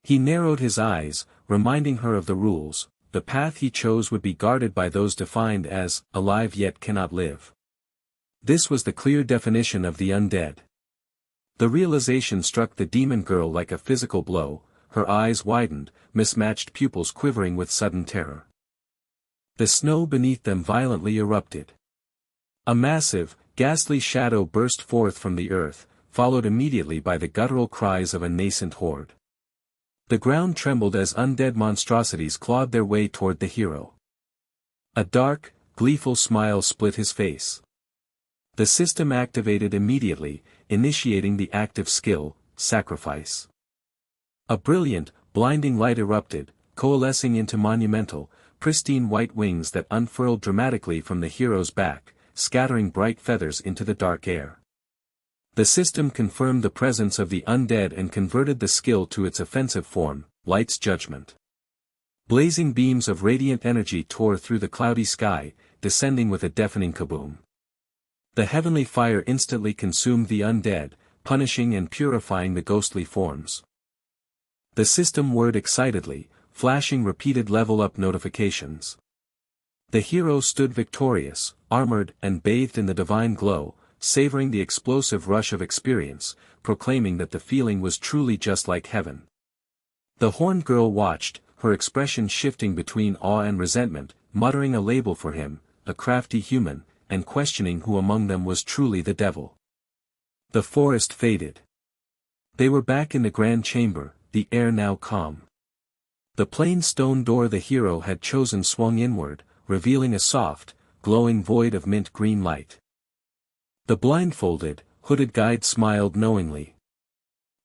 He narrowed his eyes, reminding her of the rules: the path he chose would be guarded by those defined as, alive yet cannot live. This was the clear definition of the undead. The realization struck the demon girl like a physical blow, her eyes widened, mismatched pupils quivering with sudden terror. The snow beneath them violently erupted. A massive, ghastly shadow burst forth from the earth, followed immediately by the guttural cries of a nascent horde. The ground trembled as undead monstrosities clawed their way toward the hero. A dark, gleeful smile split his face. The system activated immediately, initiating the active skill, sacrifice. A brilliant, blinding light erupted, coalescing into monumental, pristine white wings that unfurled dramatically from the hero's back, scattering bright feathers into the dark air. The system confirmed the presence of the undead and converted the skill to its offensive form, Light's Judgment. Blazing beams of radiant energy tore through the cloudy sky, descending with a deafening kaboom. The heavenly fire instantly consumed the undead, punishing and purifying the ghostly forms. The system whirred excitedly, flashing repeated level-up notifications. The hero stood victorious, armored and bathed in the divine glow, savoring the explosive rush of experience, proclaiming that the feeling was truly just like heaven. The horned girl watched, her expression shifting between awe and resentment, muttering a label for him, a crafty human, and questioning who among them was truly the devil. The forest faded. They were back in the grand chamber, the air now calm. The plain stone door the hero had chosen swung inward, revealing a soft, glowing void of mint green light. The blindfolded, hooded guide smiled knowingly.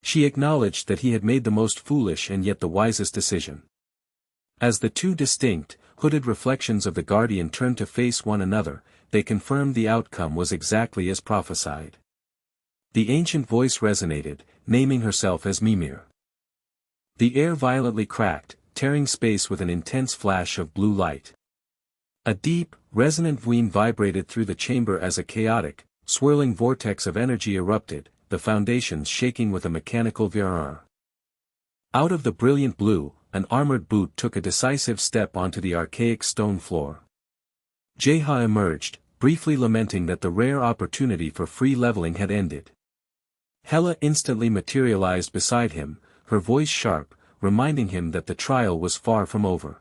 She acknowledged that he had made the most foolish and yet the wisest decision. As the two distinct, hooded reflections of the guardian turned to face one another, they confirmed the outcome was exactly as prophesied. The ancient voice resonated, naming herself as Mimir. The air violently cracked, tearing space with an intense flash of blue light. A deep, resonant whine vibrated through the chamber as a chaotic, swirling vortex of energy erupted, the foundations shaking with a mechanical whirr. Out of the brilliant blue, an armored boot took a decisive step onto the archaic stone floor. Jeha emerged, briefly lamenting that the rare opportunity for free leveling had ended. Hela instantly materialized beside him, her voice sharp, reminding him that the trial was far from over.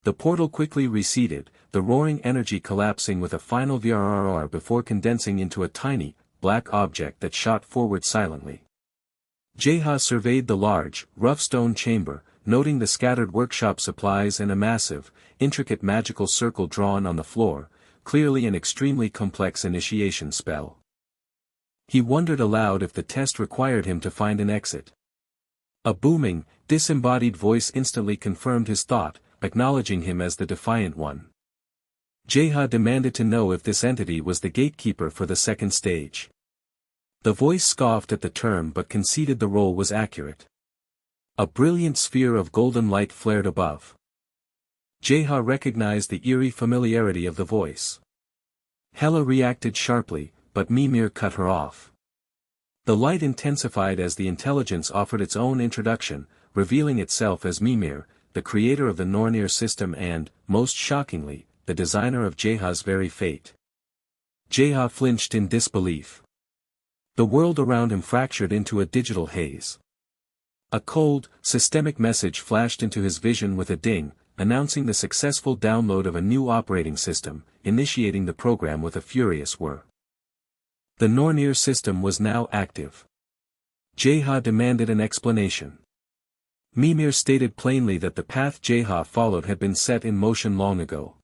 The portal quickly receded, the roaring energy collapsing with a final whirr before condensing into a tiny, black object that shot forward silently. Jeha surveyed the large, rough stone chamber, noting the scattered workshop supplies and a massive, intricate magical circle drawn on the floor, clearly an extremely complex initiation spell. He wondered aloud if the test required him to find an exit. A booming, disembodied voice instantly confirmed his thought, acknowledging him as the Defiant One. Jeha demanded to know if this entity was the gatekeeper for the second stage. The voice scoffed at the term but conceded the role was accurate. A brilliant sphere of golden light flared above. Jeha recognized the eerie familiarity of the voice. Hela reacted sharply, but Mimir cut her off. The light intensified as the intelligence offered its own introduction, revealing itself as Mimir, the creator of the Nornir system and, most shockingly, the designer of Jeha's very fate. Jeha flinched in disbelief. The world around him fractured into a digital haze. A cold, systemic message flashed into his vision with a ding, announcing the successful download of a new operating system, initiating the program with a furious whir. The Nornir system was now active. Jeha demanded an explanation. Mimir stated plainly that the path Jeha followed had been set in motion long ago.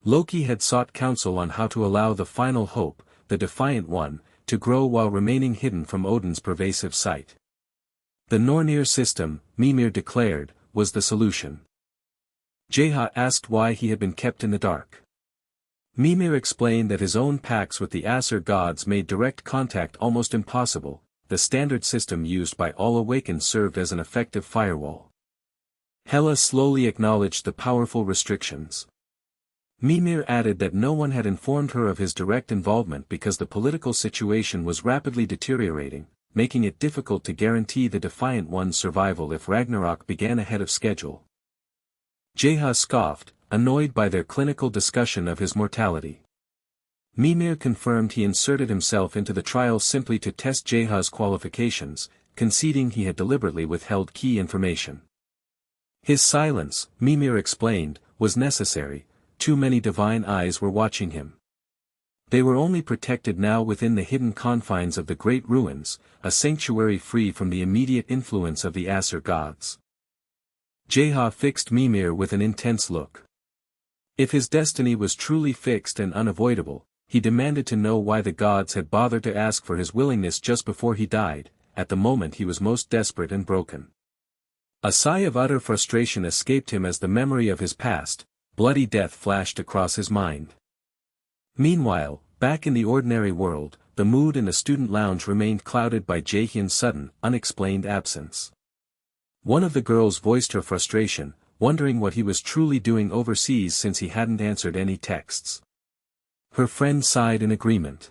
Loki had sought counsel on how to allow the final hope, the Defiant One, to grow while remaining hidden from Odin's pervasive sight. The Nornir system, Mimir declared, was the solution. Jeha asked why he had been kept in the dark. Mimir explained that his own pacts with the Aesir gods made direct contact almost impossible. The standard system used by all awakened served as an effective firewall. Hela slowly acknowledged the powerful restrictions. Mimir added that no one had informed her of his direct involvement because the political situation was rapidly deteriorating, making it difficult to guarantee the Defiant One's survival if Ragnarok began ahead of schedule. Jeha scoffed, annoyed by their clinical discussion of his mortality. Mimir confirmed he inserted himself into the trial simply to test Jeha's qualifications, conceding he had deliberately withheld key information. His silence, Mimir explained, was necessary. Too many divine eyes were watching him. They were only protected now within the hidden confines of the Great Ruins, a sanctuary free from the immediate influence of the Aesir gods. Jeha fixed Mimir with an intense look. If his destiny was truly fixed and unavoidable, he demanded to know why the gods had bothered to ask for his willingness just before he died, at the moment he was most desperate and broken. A sigh of utter frustration escaped him as the memory of his past, bloody death flashed across his mind. Meanwhile, back in the ordinary world, the mood in the student lounge remained clouded by Jaehyun's sudden, unexplained absence. One of the girls voiced her frustration, wondering what he was truly doing overseas since he hadn't answered any texts. Her friend sighed in agreement.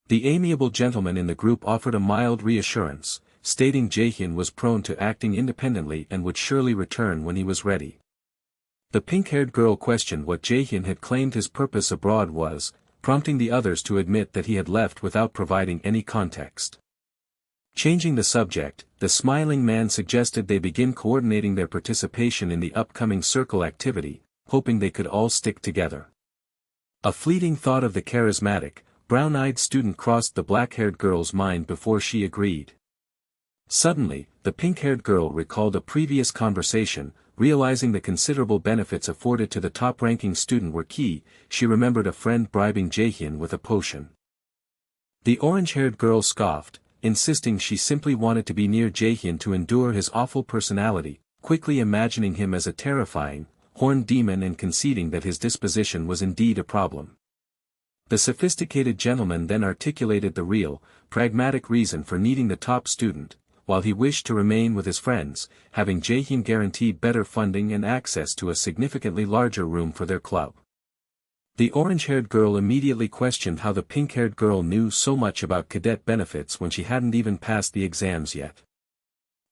The amiable gentleman in the group offered a mild reassurance, stating Jaehyun was prone to acting independently and would surely return when he was ready. The pink-haired girl questioned what Jaehyun had claimed his purpose abroad was, prompting the others to admit that he had left without providing any context. Changing the subject, the smiling man suggested they begin coordinating their participation in the upcoming circle activity, hoping they could all stick together. A fleeting thought of the charismatic, brown-eyed student crossed the black-haired girl's mind before she agreed. Suddenly, the pink-haired girl recalled a previous conversation, realizing the considerable benefits afforded to the top-ranking student were key. She remembered a friend bribing Jaehyun with a potion. The orange-haired girl scoffed, insisting she simply wanted to be near Jaehyun to endure his awful personality, quickly imagining him as a terrifying, horned demon and conceding that his disposition was indeed a problem. The sophisticated gentleman then articulated the real, pragmatic reason for needing the top student, while he wished to remain with his friends, having Jaehyun guarantee better funding and access to a significantly larger room for their club. The orange-haired girl immediately questioned how the pink-haired girl knew so much about cadet benefits when she hadn't even passed the exams yet.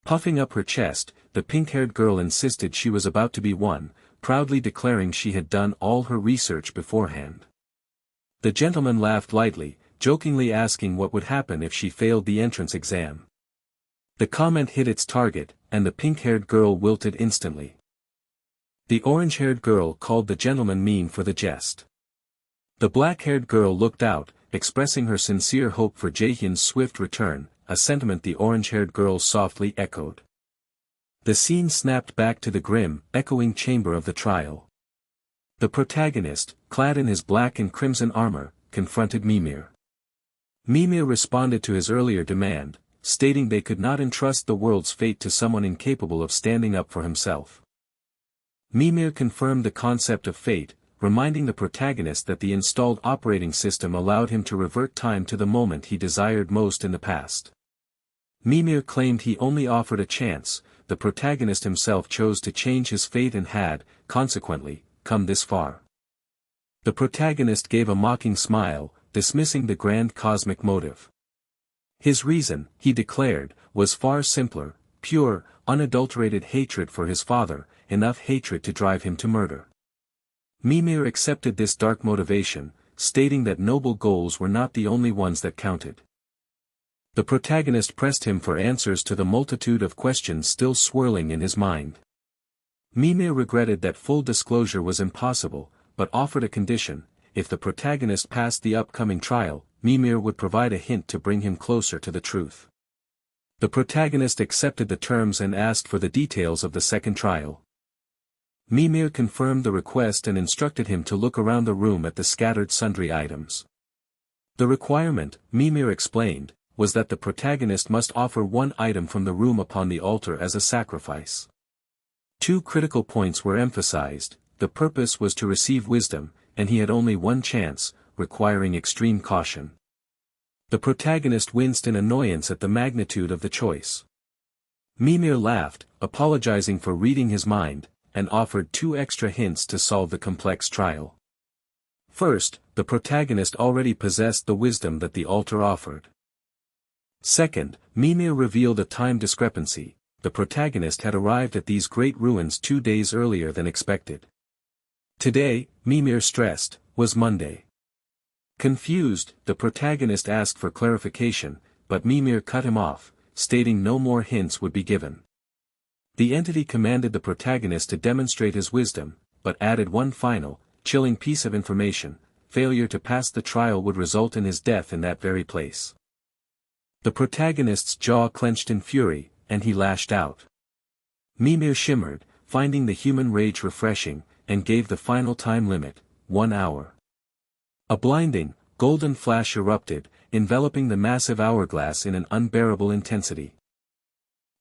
Puffing up her chest, the pink-haired girl insisted she was about to be one, proudly declaring she had done all her research beforehand. The gentleman laughed lightly, jokingly asking what would happen if she failed the entrance exam. The comment hit its target, and the pink-haired girl wilted instantly. The orange-haired girl called the gentleman mean for the jest. The black-haired girl looked out, expressing her sincere hope for Jaehyun's swift return, a sentiment the orange-haired girl softly echoed. The scene snapped back to the grim, echoing chamber of the trial. The protagonist, clad in his black and crimson armor, confronted Mimir. Mimir responded to his earlier demand, stating they could not entrust the world's fate to someone incapable of standing up for himself. Mimir confirmed the concept of fate, reminding the protagonist that the installed operating system allowed him to revert time to the moment he desired most in the past. Mimir claimed he only offered a chance, the protagonist himself chose to change his fate and had, consequently, come this far. The protagonist gave a mocking smile, dismissing the grand cosmic motive. His reason, he declared, was far simpler, pure, unadulterated hatred for his father, enough hatred to drive him to murder. Mimir accepted this dark motivation, stating that noble goals were not the only ones that counted. The protagonist pressed him for answers to the multitude of questions still swirling in his mind. Mimir regretted that full disclosure was impossible, but offered a condition: if the protagonist passed the upcoming trial, Mimir would provide a hint to bring him closer to the truth. The protagonist accepted the terms and asked for the details of the second trial. Mimir confirmed the request and instructed him to look around the room at the scattered sundry items. The requirement, Mimir explained, was that the protagonist must offer one item from the room upon the altar as a sacrifice. Two critical points were emphasized: the purpose was to receive wisdom, and he had only one chance, requiring extreme caution. The protagonist winced in annoyance at the magnitude of the choice. Mimir laughed, apologizing for reading his mind, and offered 2 extra hints to solve the complex trial. First, the protagonist already possessed the wisdom that the altar offered. Second, Mimir revealed a time discrepancy: the protagonist had arrived at these great ruins 2 days earlier than expected. Today, Mimir stressed, was Monday. Confused, the protagonist asked for clarification, but Mimir cut him off, stating no more hints would be given. The entity commanded the protagonist to demonstrate his wisdom, but added one final, chilling piece of information: failure to pass the trial would result in his death in that very place. The protagonist's jaw clenched in fury, and he lashed out. Mimir shimmered, finding the human rage refreshing, and gave the final time limit: 1 hour. A blinding, golden flash erupted, enveloping the massive hourglass in an unbearable intensity.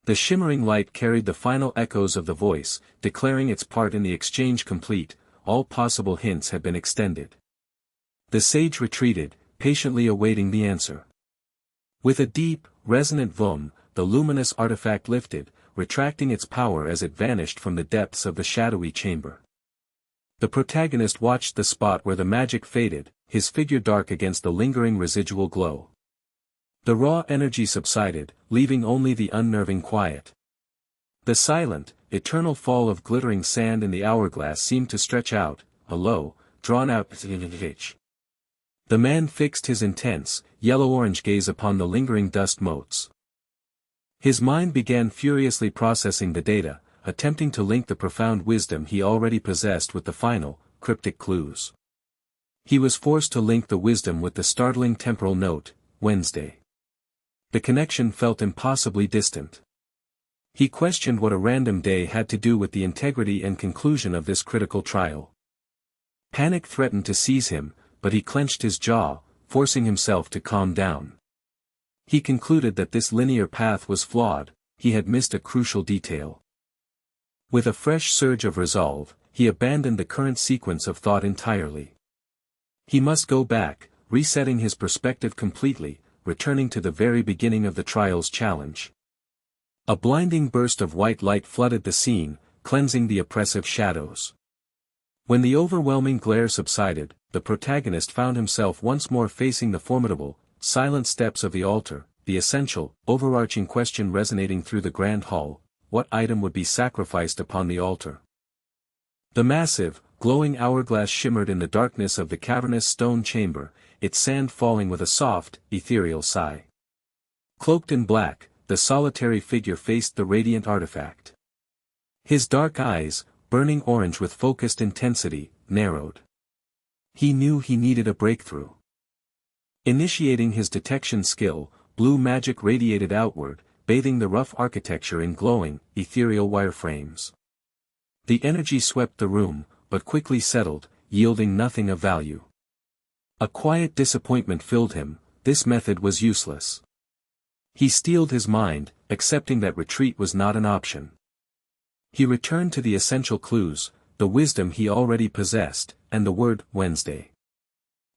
The shimmering light carried the final echoes of the voice, declaring its part in the exchange complete. All possible hints had been extended. The sage retreated, patiently awaiting the answer. With a deep, resonant vroom, the luminous artifact lifted, retracting its power as it vanished from the depths of the shadowy chamber. The protagonist watched the spot where the magic faded, his figure dark against the lingering residual glow. The raw energy subsided, leaving only the unnerving quiet. The silent, eternal fall of glittering sand in the hourglass seemed to stretch out, a low, drawn-out pitch. The man fixed his intense, yellow-orange gaze upon the lingering dust motes. His mind began furiously processing the data, attempting to link the profound wisdom he already possessed with the final, cryptic clues. He was forced to link the wisdom with the startling temporal note, Wednesday. The connection felt impossibly distant. He questioned what a random day had to do with the integrity and conclusion of this critical trial. Panic threatened to seize him, but he clenched his jaw, forcing himself to calm down. He concluded that this linear path was flawed, he had missed a crucial detail. With a fresh surge of resolve, he abandoned the current sequence of thought entirely. He must go back, resetting his perspective completely, returning to the very beginning of the trial's challenge. A blinding burst of white light flooded the scene, cleansing the oppressive shadows. When the overwhelming glare subsided, the protagonist found himself once more facing the formidable, silent steps of the altar, the essential, overarching question resonating through the grand hall: what item would be sacrificed upon the altar? The massive, glowing hourglass shimmered in the darkness of the cavernous stone chamber, its sand falling with a soft, ethereal sigh. Cloaked in black, the solitary figure faced the radiant artifact. His dark eyes, burning orange with focused intensity, narrowed. He knew he needed a breakthrough. Initiating his detection skill, blue magic radiated outward, bathing the rough architecture in glowing, ethereal wireframes. The energy swept the room, but quickly settled, yielding nothing of value. A quiet disappointment filled him. This method was useless. He steeled his mind, accepting that retreat was not an option. He returned to the essential clues, the wisdom he already possessed, and the word, Wednesday.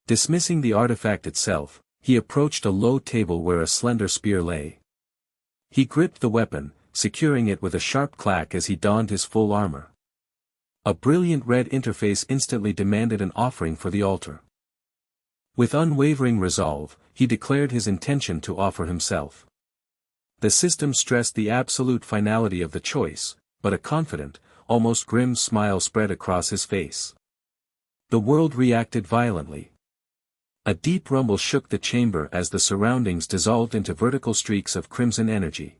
Dismissing the artifact itself, he approached a low table where a slender spear lay. He gripped the weapon, securing it with a sharp clack as he donned his full armor. A brilliant red interface instantly demanded an offering for the altar. With unwavering resolve, he declared his intention to offer himself. The system stressed the absolute finality of the choice, but a confident, almost grim smile spread across his face. The world reacted violently. A deep rumble shook the chamber as the surroundings dissolved into vertical streaks of crimson energy.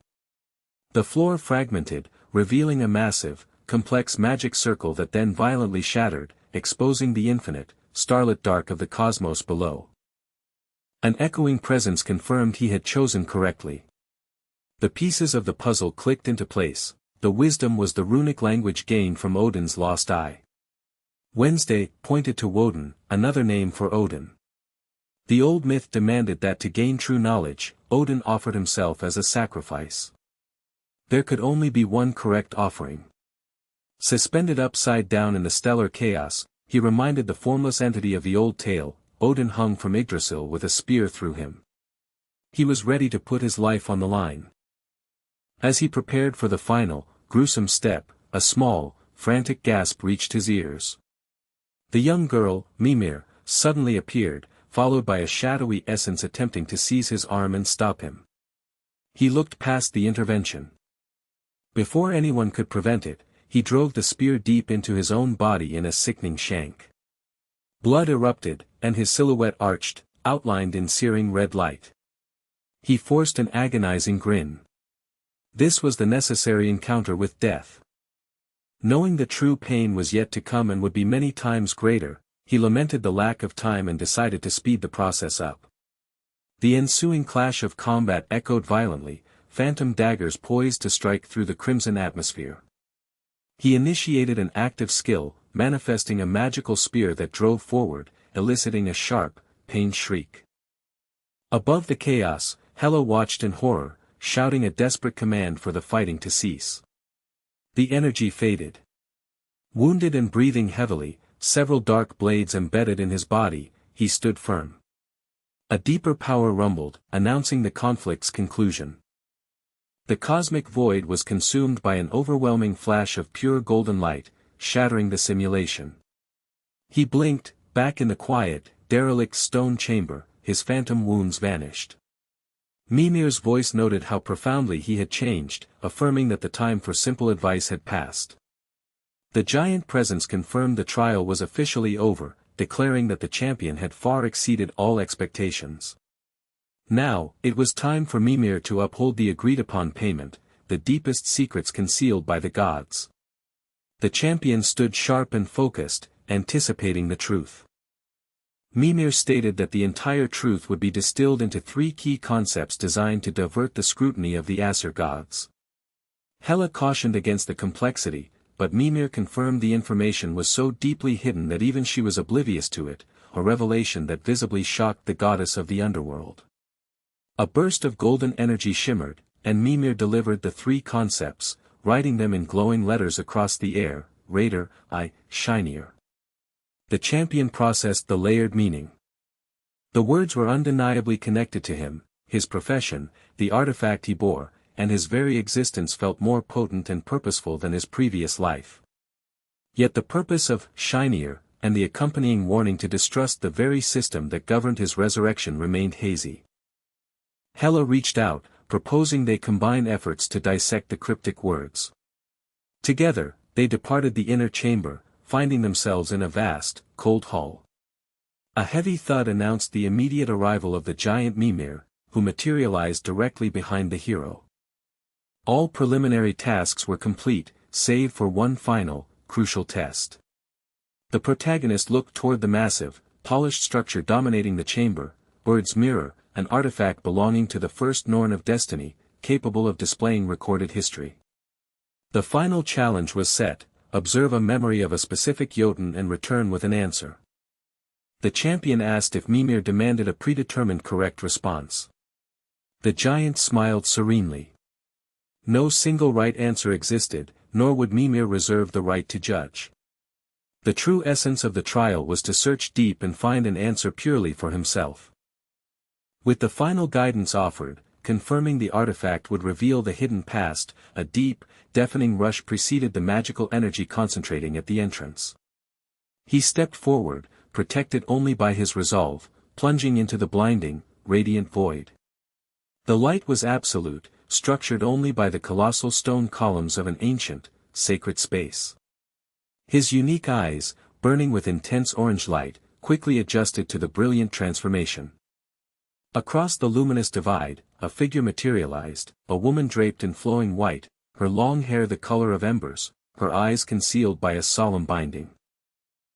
The floor fragmented, revealing a massive, complex magic circle that then violently shattered, exposing the infinite, starlit dark of the cosmos below. An echoing presence confirmed he had chosen correctly. The pieces of the puzzle clicked into place. The wisdom was the runic language gained from Odin's lost eye. Wednesday pointed to Woden, another name for Odin. The old myth demanded that to gain true knowledge, Odin offered himself as a sacrifice. There could only be one correct offering. Suspended upside down in the stellar chaos, he reminded the formless entity of the old tale. Odin hung from Yggdrasil with a spear through him. He was ready to put his life on the line. As he prepared for the final, gruesome step, a small, frantic gasp reached his ears. The young girl, Mimir, suddenly appeared, followed by a shadowy essence attempting to seize his arm and stop him. He looked past the intervention. Before anyone could prevent it, he drove the spear deep into his own body in a sickening shank. Blood erupted, and his silhouette arched, outlined in searing red light. He forced an agonizing grin. This was the necessary encounter with death. Knowing the true pain was yet to come and would be many times greater, he lamented the lack of time and decided to speed the process up. The ensuing clash of combat echoed violently, phantom daggers poised to strike through the crimson atmosphere. He initiated an active skill, manifesting a magical spear that drove forward, eliciting a sharp, pained shriek. Above the chaos, Hela watched in horror, shouting a desperate command for the fighting to cease. The energy faded. Wounded and breathing heavily, several dark blades embedded in his body, he stood firm. A deeper power rumbled, announcing the conflict's conclusion. The cosmic void was consumed by an overwhelming flash of pure golden light, shattering the simulation. He blinked, back in the quiet, derelict stone chamber, his phantom wounds vanished. Mimir's voice noted how profoundly he had changed, affirming that the time for simple advice had passed. The giant presence confirmed the trial was officially over, declaring that the champion had far exceeded all expectations. Now, it was time for Mimir to uphold the agreed-upon payment, the deepest secrets concealed by the gods. The champion stood sharp and focused, anticipating the truth. Mimir stated that the entire truth would be distilled into 3 key concepts designed to divert the scrutiny of the Aesir gods. Hela cautioned against the complexity, but Mimir confirmed the information was so deeply hidden that even she was oblivious to it, a revelation that visibly shocked the goddess of the underworld. A burst of golden energy shimmered, and Mimir delivered the 3 concepts, writing them in glowing letters across the air: Raider, shinier. The champion processed the layered meaning. The words were undeniably connected to him, his profession, the artifact he bore, and his very existence felt more potent and purposeful than his previous life. Yet the purpose of shinier, and the accompanying warning to distrust the very system that governed his resurrection remained hazy. Hela reached out, proposing they combine efforts to dissect the cryptic words. Together, they departed the inner chamber, finding themselves in a vast, cold hall. A heavy thud announced the immediate arrival of the giant Mimir, who materialized directly behind the hero. All preliminary tasks were complete, save for one final, crucial test. The protagonist looked toward the massive, polished structure dominating the chamber, Bird's Mirror, an artifact belonging to the first Norn of Destiny, capable of displaying recorded history. The final challenge was set: observe a memory of a specific Jotun and return with an answer. The champion asked if Mimir demanded a predetermined correct response. The giant smiled serenely. No single right answer existed, nor would Mimir reserve the right to judge. The true essence of the trial was to search deep and find an answer purely for himself. With the final guidance offered, confirming the artifact would reveal the hidden past, a deep, deafening rush preceded the magical energy concentrating at the entrance. He stepped forward, protected only by his resolve, plunging into the blinding, radiant void. The light was absolute, structured only by the colossal stone columns of an ancient, sacred space. His unique eyes, burning with intense orange light, quickly adjusted to the brilliant transformation. Across the luminous divide, a figure materialized, a woman draped in flowing white, her long hair the color of embers, her eyes concealed by a solemn binding.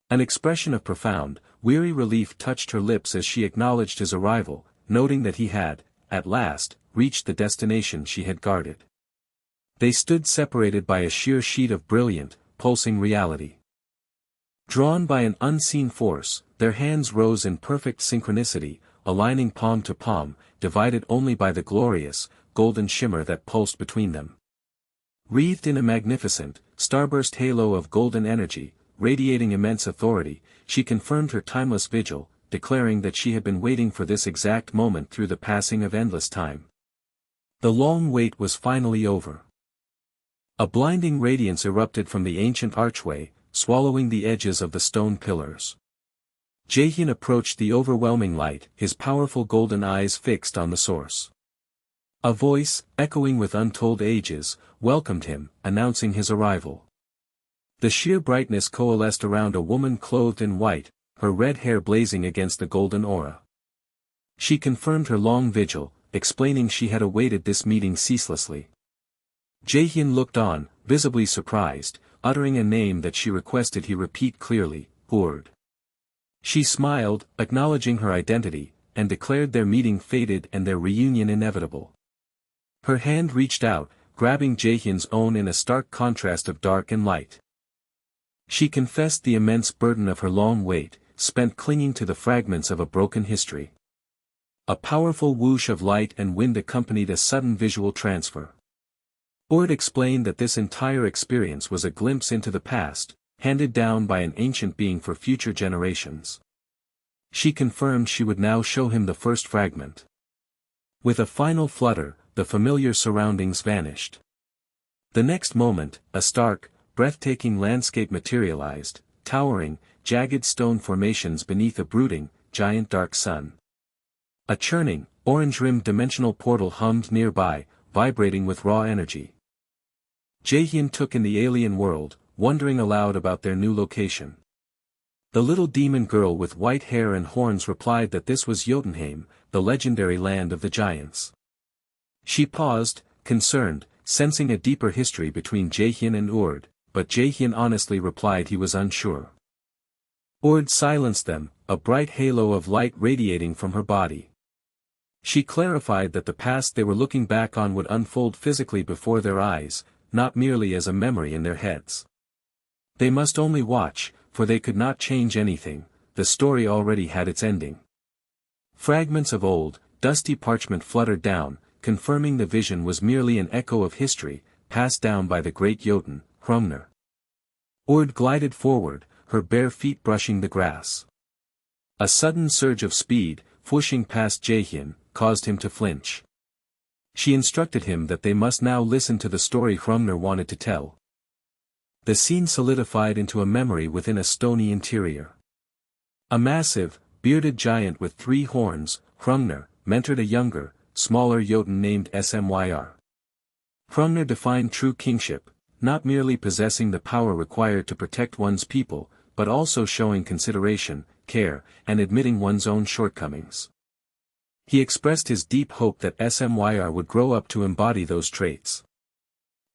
An expression of profound, weary relief touched her lips as she acknowledged his arrival, noting that he had, at last, reached the destination she had guarded. They stood separated by a sheer sheet of brilliant, pulsing reality. Drawn by an unseen force, their hands rose in perfect synchronicity, aligning palm to palm, divided only by the glorious, golden shimmer that pulsed between them. Wreathed in a magnificent, starburst halo of golden energy, radiating immense authority, she confirmed her timeless vigil, declaring that she had been waiting for this exact moment through the passing of endless time. The long wait was finally over. A blinding radiance erupted from the ancient archway, swallowing the edges of the stone pillars. Jaehyun approached the overwhelming light, his powerful golden eyes fixed on the source. A voice, echoing with untold ages, welcomed him, announcing his arrival. The sheer brightness coalesced around a woman clothed in white, her red hair blazing against the golden aura. She confirmed her long vigil, explaining she had awaited this meeting ceaselessly. Jaehyun looked on, visibly surprised, uttering a name that she requested he repeat clearly: Ord. She smiled, acknowledging her identity, and declared their meeting fated and their reunion inevitable. Her hand reached out, grabbing Jaehyun's own in a stark contrast of dark and light. She confessed the immense burden of her long wait, spent clinging to the fragments of a broken history. A powerful whoosh of light and wind accompanied a sudden visual transfer. Ord explained that this entire experience was a glimpse into the past, handed down by an ancient being for future generations. She confirmed she would now show him the first fragment. With a final flutter, the familiar surroundings vanished. The next moment, a stark, breathtaking landscape materialized, towering, jagged stone formations beneath a brooding, giant dark sun. A churning, orange-rimmed dimensional portal hummed nearby, vibrating with raw energy. Jaehyun took in the alien world, wondering aloud about their new location. The little demon girl with white hair and horns replied that this was Jotunheim, the legendary land of the giants. She paused, concerned, sensing a deeper history between Jaehyun and Urd, but Jaehyun honestly replied he was unsure. Urd silenced them, a bright halo of light radiating from her body. She clarified that the past they were looking back on would unfold physically before their eyes, not merely as a memory in their heads. They must only watch, for they could not change anything, the story already had its ending. Fragments of old, dusty parchment fluttered down, confirming the vision was merely an echo of history, passed down by the great Jotun, Hrungnir. Urd glided forward, her bare feet brushing the grass. A sudden surge of speed, whooshing past Jaehyun, caused him to flinch. She instructed him that they must now listen to the story Hrungnir wanted to tell. The scene solidified into a memory within a stony interior. A massive, bearded giant with 3 horns, Hrungnir, mentored a younger, smaller Jotun named Smyr. Hrungnir defined true kingship, not merely possessing the power required to protect one's people, but also showing consideration, care, and admitting one's own shortcomings. He expressed his deep hope that Smyr would grow up to embody those traits.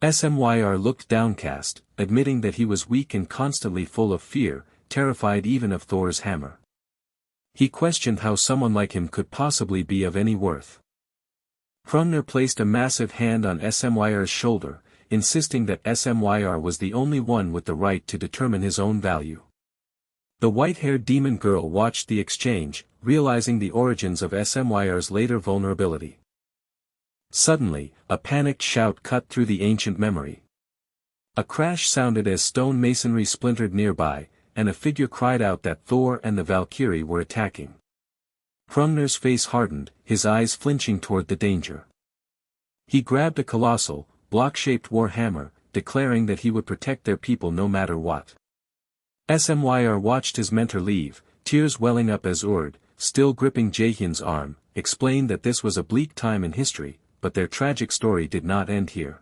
Smyr looked downcast, admitting that he was weak and constantly full of fear, terrified even of Thor's hammer. He questioned how someone like him could possibly be of any worth. Hrungnir placed a massive hand on Smyr's shoulder, insisting that Smyr was the only one with the right to determine his own value. The white-haired demon girl watched the exchange, realizing the origins of Smyr's later vulnerability. Suddenly, a panicked shout cut through the ancient memory. A crash sounded as stone masonry splintered nearby, and a figure cried out that Thor and the Valkyrie were attacking. Hrungnir's face hardened, his eyes flinching toward the danger. He grabbed a colossal, block-shaped war hammer, declaring that he would protect their people no matter what. Smyr watched his mentor leave, tears welling up as Urd, still gripping Jaehyun's arm, explained that this was a bleak time in history, but their tragic story did not end here.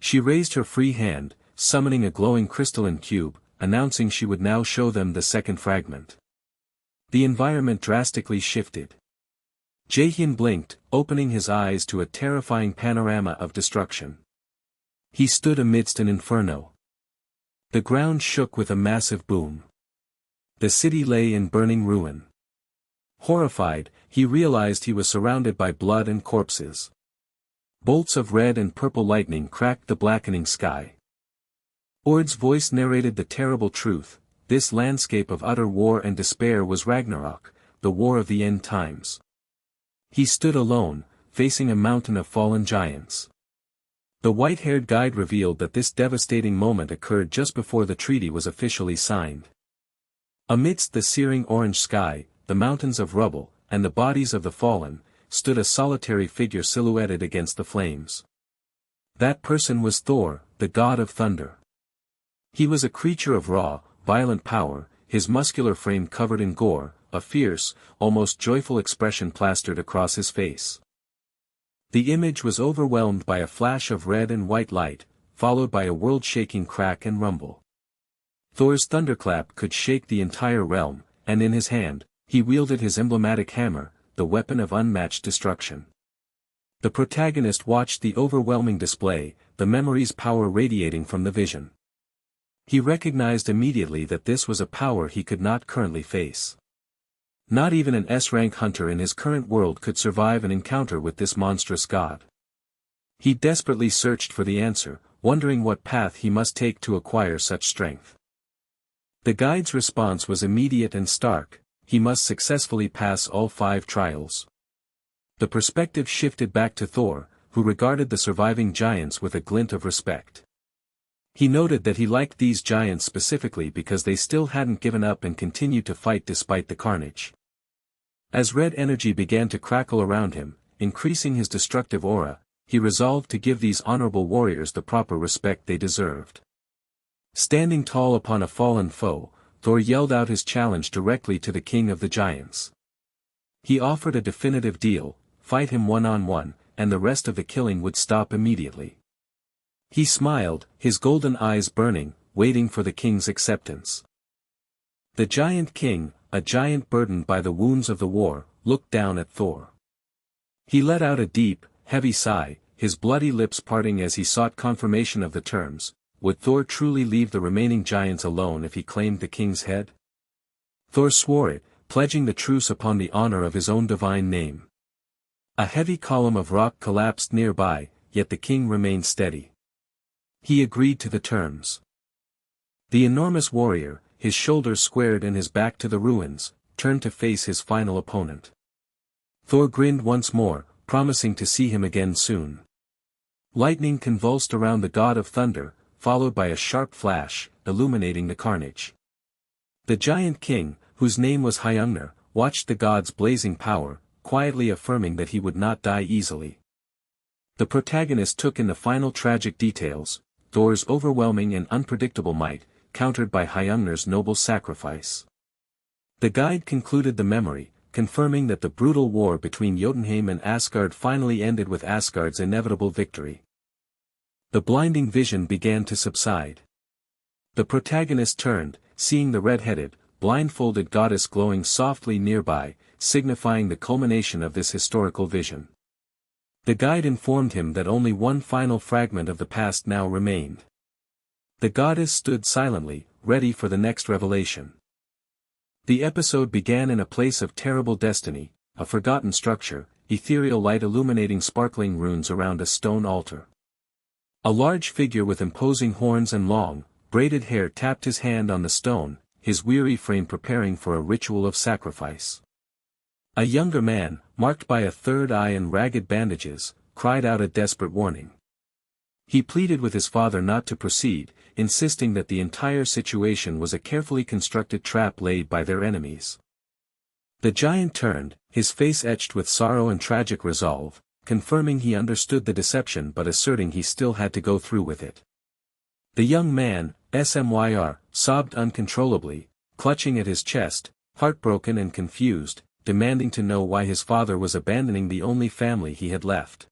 She raised her free hand, summoning a glowing crystalline cube, announcing she would now show them the second fragment. The environment drastically shifted. Jaehyun blinked, opening his eyes to a terrifying panorama of destruction. He stood amidst an inferno. The ground shook with a massive boom. The city lay in burning ruin. Horrified, he realized he was surrounded by blood and corpses. Bolts of red and purple lightning cracked the blackening sky. Urd's voice narrated the terrible truth: this landscape of utter war and despair was Ragnarok, the war of the end times. He stood alone, facing a mountain of fallen giants. The white-haired guide revealed that this devastating moment occurred just before the treaty was officially signed. Amidst the searing orange sky, the mountains of rubble, and the bodies of the fallen, stood a solitary figure silhouetted against the flames. That person was Thor, the god of thunder. He was a creature of raw, violent power, his muscular frame covered in gore, a fierce, almost joyful expression plastered across his face. The image was overwhelmed by a flash of red and white light, followed by a world-shaking crack and rumble. Thor's thunderclap could shake the entire realm, and in his hand, he wielded his emblematic hammer, the weapon of unmatched destruction. The protagonist watched the overwhelming display, the memory's power radiating from the vision. He recognized immediately that this was a power he could not currently face. Not even an S-rank hunter in his current world could survive an encounter with this monstrous god. He desperately searched for the answer, wondering what path he must take to acquire such strength. The guide's response was immediate and stark: he must successfully pass all 5 trials. The perspective shifted back to Thor, who regarded the surviving giants with a glint of respect. He noted that he liked these giants specifically because they still hadn't given up and continued to fight despite the carnage. As red energy began to crackle around him, increasing his destructive aura, he resolved to give these honorable warriors the proper respect they deserved. Standing tall upon a fallen foe, Thor yelled out his challenge directly to the king of the giants. He offered a definitive deal: fight him one-on-one, and the rest of the killing would stop immediately. He smiled, his golden eyes burning, waiting for the king's acceptance. The giant king, a giant burdened by the wounds of the war, looked down at Thor. He let out a deep, heavy sigh, his bloody lips parting as he sought confirmation of the terms. Would Thor truly leave the remaining giants alone if he claimed the king's head? Thor swore it, pledging the truce upon the honor of his own divine name. A heavy column of rock collapsed nearby, yet the king remained steady. He agreed to the terms. The enormous warrior, his shoulders squared and his back to the ruins, turned to face his final opponent. Thor grinned once more, promising to see him again soon. Lightning convulsed around the god of thunder, followed by a sharp flash, illuminating the carnage. The giant king, whose name was Hyungnir, watched the god's blazing power, quietly affirming that he would not die easily. The protagonist took in the final tragic details: Thor's overwhelming and unpredictable might, countered by Hyungnir's noble sacrifice. The guide concluded the memory, confirming that the brutal war between Jotunheim and Asgard finally ended with Asgard's inevitable victory. The blinding vision began to subside. The protagonist turned, seeing the red-headed, blindfolded goddess glowing softly nearby, signifying the culmination of this historical vision. The guide informed him that only one final fragment of the past now remained. The goddess stood silently, ready for the next revelation. The episode began in a place of terrible destiny, a forgotten structure, ethereal light illuminating sparkling runes around a stone altar. A large figure with imposing horns and long, braided hair tapped his hand on the stone, his weary frame preparing for a ritual of sacrifice. A younger man, marked by a third eye and ragged bandages, cried out a desperate warning. He pleaded with his father not to proceed, insisting that the entire situation was a carefully constructed trap laid by their enemies. The giant turned, his face etched with sorrow and tragic resolve, confirming he understood the deception but asserting he still had to go through with it. The young man, sobbed uncontrollably, clutching at his chest, heartbroken and confused, demanding to know why his father was abandoning the only family he had left.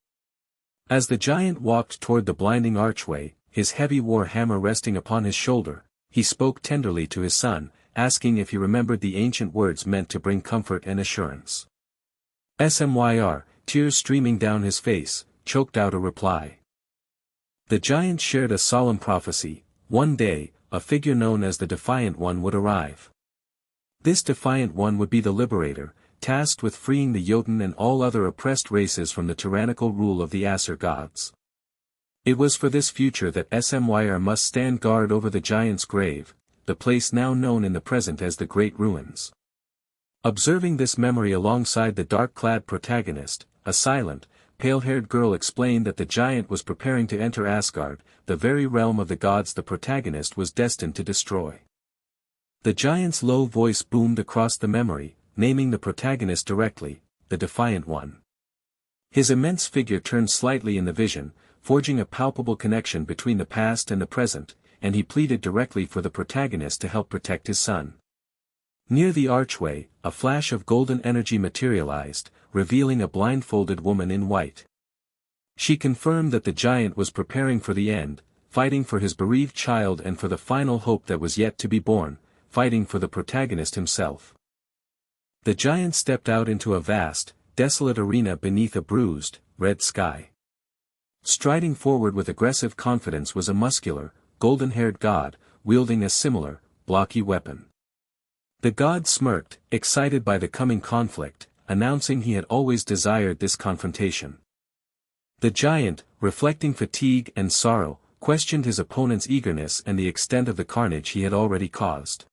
As the giant walked toward the blinding archway, his heavy war hammer resting upon his shoulder, he spoke tenderly to his son, asking if he remembered the ancient words meant to bring comfort and assurance. Tears streaming down his face, choked out a reply. The giant shared a solemn prophecy: one day, a figure known as the Defiant One would arrive. This Defiant One would be the liberator, tasked with freeing the Jotun and all other oppressed races from the tyrannical rule of the Aesir gods. It was for this future that Smyr must stand guard over the giant's grave, the place now known in the present as the Great Ruins. Observing this memory alongside the dark-clad protagonist, a silent, pale-haired girl explained that the giant was preparing to enter Asgard, the very realm of the gods the protagonist was destined to destroy. The giant's low voice boomed across the memory, naming the protagonist directly, the Defiant One. His immense figure turned slightly in the vision, forging a palpable connection between the past and the present, and he pleaded directly for the protagonist to help protect his son. Near the archway, a flash of golden energy materialized, revealing a blindfolded woman in white. She confirmed that the giant was preparing for the end, fighting for his bereaved child and for the final hope that was yet to be born, fighting for the protagonist himself. The giant stepped out into a vast, desolate arena beneath a bruised, red sky. Striding forward with aggressive confidence was a muscular, golden-haired god, wielding a similar, blocky weapon. The god smirked, excited by the coming conflict, announcing he had always desired this confrontation. The giant, reflecting fatigue and sorrow, questioned his opponent's eagerness and the extent of the carnage he had already caused.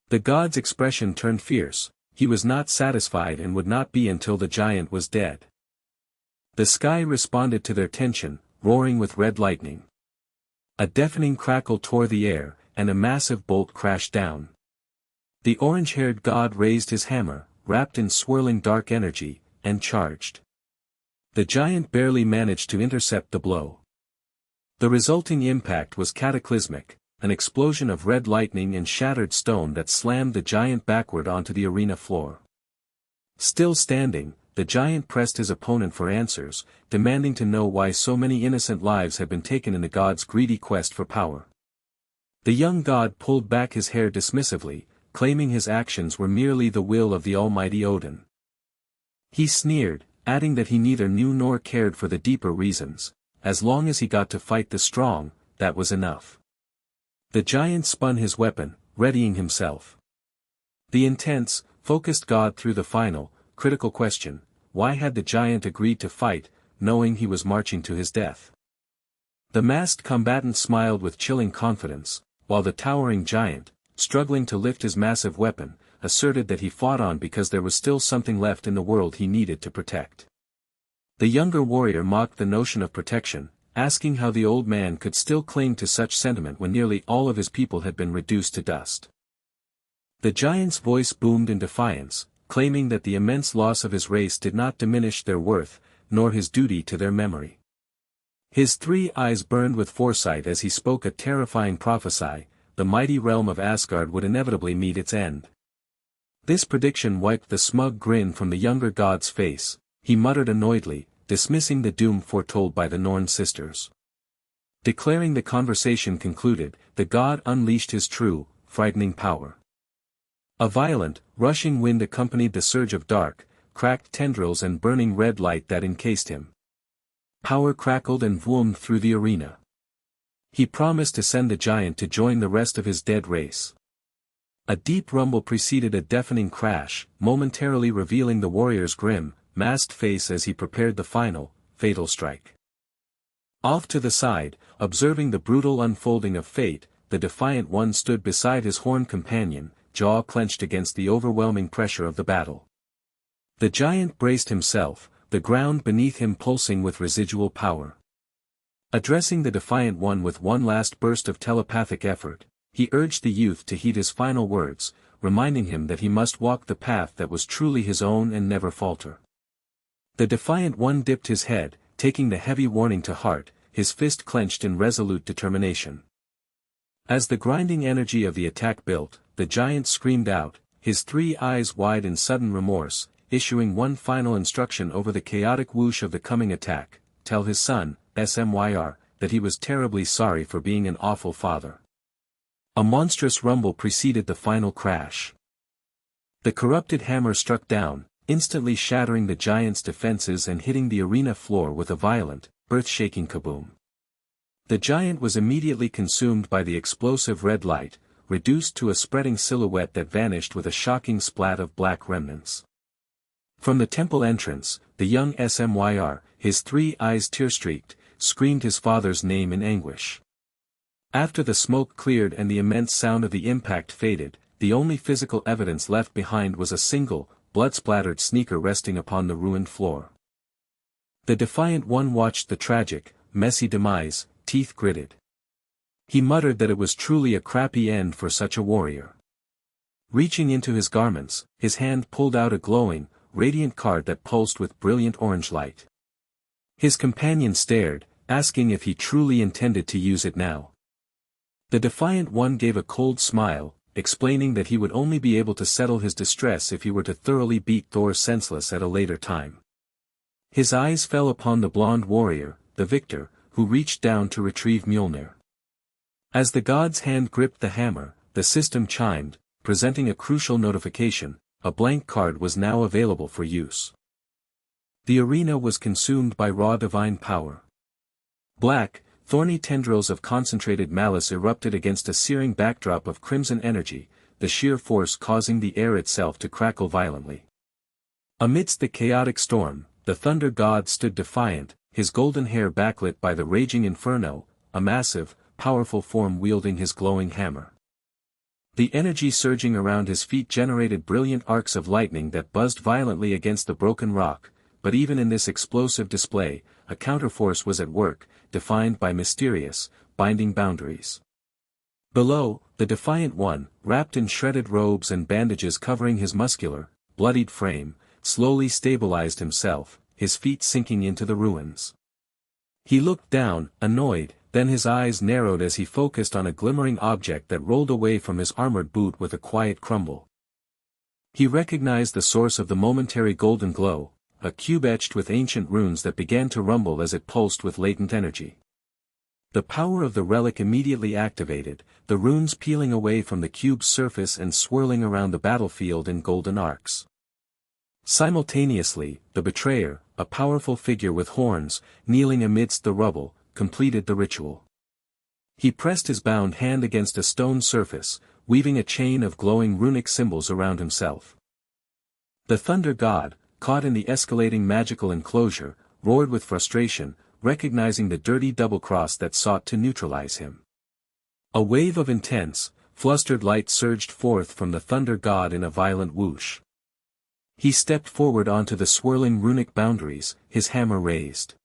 The god's expression turned fierce. He was not satisfied and would not be until the giant was dead. The sky responded to their tension, roaring with red lightning. A deafening crackle tore the air, and a massive bolt crashed down. The orange-haired god raised his hammer, wrapped in swirling dark energy, and charged. The giant barely managed to intercept the blow. The resulting impact was cataclysmic, an explosion of red lightning and shattered stone that slammed the giant backward onto the arena floor. Still standing, the giant pressed his opponent for answers, demanding to know why so many innocent lives had been taken in the god's greedy quest for power. The young god pulled back his hair dismissively, claiming his actions were merely the will of the almighty Odin. He sneered, adding that he neither knew nor cared for the deeper reasons. As long as he got to fight the strong, that was enough. The giant spun his weapon, readying himself. The intense, focused god threw the final, critical question: why had the giant agreed to fight, knowing he was marching to his death? The masked combatant smiled with chilling confidence, while the towering giant, struggling to lift his massive weapon, asserted that he fought on because there was still something left in the world he needed to protect. The younger warrior mocked the notion of protection, asking how the old man could still cling to such sentiment when nearly all of his people had been reduced to dust. The giant's voice boomed in defiance, claiming that the immense loss of his race did not diminish their worth, nor his duty to their memory. His 3 eyes burned with foresight as he spoke a terrifying prophecy: the mighty realm of Asgard would inevitably meet its end. This prediction wiped the smug grin from the younger god's face. He muttered annoyedly, dismissing the doom foretold by the Norn sisters. Declaring the conversation concluded, the god unleashed his true, frightening power. A violent, rushing wind accompanied the surge of dark, cracked tendrils and burning red light that encased him. Power crackled and voomed through the arena. He promised to send the giant to join the rest of his dead race. A deep rumble preceded a deafening crash, momentarily revealing the warrior's grim, masked face as he prepared the final, fatal strike. Off to the side, observing the brutal unfolding of fate, the defiant one stood beside his horned companion, jaw clenched against the overwhelming pressure of the battle. The giant braced himself, the ground beneath him pulsing with residual power. Addressing the defiant one with one last burst of telepathic effort, he urged the youth to heed his final words, reminding him that he must walk the path that was truly his own and never falter. The defiant one dipped his head, taking the heavy warning to heart, his fist clenched in resolute determination. As the grinding energy of the attack built, the giant screamed out, his 3 eyes wide in sudden remorse, issuing one final instruction over the chaotic whoosh of the coming attack: tell his son, Smyr, that he was terribly sorry for being an awful father. A monstrous rumble preceded the final crash. The corrupted hammer struck down, instantly shattering the giant's defenses and hitting the arena floor with a violent, earth-shaking kaboom. The giant was immediately consumed by the explosive red light, reduced to a spreading silhouette that vanished with a shocking splat of black remnants. From the temple entrance, the young Smyr, his 3 eyes tear-streaked, screamed his father's name in anguish. After the smoke cleared and the immense sound of the impact faded, the only physical evidence left behind was a single, blood-splattered sneaker resting upon the ruined floor. The defiant one watched the tragic, messy demise, teeth gritted. He muttered that it was truly a crappy end for such a warrior. Reaching into his garments, his hand pulled out a glowing, radiant card that pulsed with brilliant orange light. His companion stared, asking if he truly intended to use it now. The defiant one gave a cold smile, explaining that he would only be able to settle his distress if he were to thoroughly beat Thor senseless at a later time. His eyes fell upon the blonde warrior, the victor, who reached down to retrieve Mjolnir. As the god's hand gripped the hammer, the system chimed, presenting a crucial notification: a blank card was now available for use. The arena was consumed by raw divine power. Black, thorny tendrils of concentrated malice erupted against a searing backdrop of crimson energy, the sheer force causing the air itself to crackle violently. Amidst the chaotic storm, the thunder god stood defiant, his golden hair backlit by the raging inferno, a massive, powerful form wielding his glowing hammer. The energy surging around his feet generated brilliant arcs of lightning that buzzed violently against the broken rock, but even in this explosive display, a counterforce was at work, defined by mysterious, binding boundaries. Below, the Defiant One, wrapped in shredded robes and bandages covering his muscular, bloodied frame, slowly stabilized himself, his feet sinking into the ruins. He looked down, annoyed, then his eyes narrowed as he focused on a glimmering object that rolled away from his armored boot with a quiet crumble. He recognized the source of the momentary golden glow, a cube etched with ancient runes that began to rumble as it pulsed with latent energy. The power of the relic immediately activated, the runes peeling away from the cube's surface and swirling around the battlefield in golden arcs. Simultaneously, the betrayer, a powerful figure with horns, kneeling amidst the rubble, completed the ritual. He pressed his bound hand against a stone surface, weaving a chain of glowing runic symbols around himself. The Thunder God, caught in the escalating magical enclosure, roared with frustration, recognizing the dirty double-cross that sought to neutralize him. A wave of intense, flustered light surged forth from the Thunder God in a violent whoosh. He stepped forward onto the swirling runic boundaries, his hammer raised.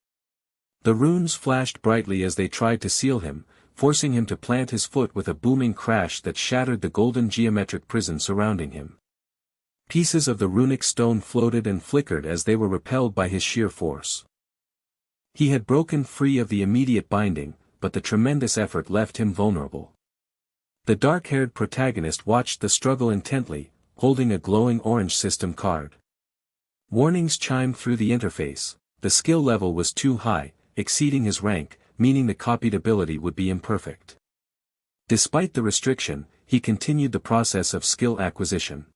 The runes flashed brightly as they tried to seal him, forcing him to plant his foot with a booming crash that shattered the golden geometric prison surrounding him. Pieces of the runic stone floated and flickered as they were repelled by his sheer force. He had broken free of the immediate binding, but the tremendous effort left him vulnerable. The dark-haired protagonist watched the struggle intently, holding a glowing orange system card. Warnings chimed through the interface. The skill level was too high, exceeding his rank, meaning the copied ability would be imperfect. Despite the restriction, he continued the process of skill acquisition.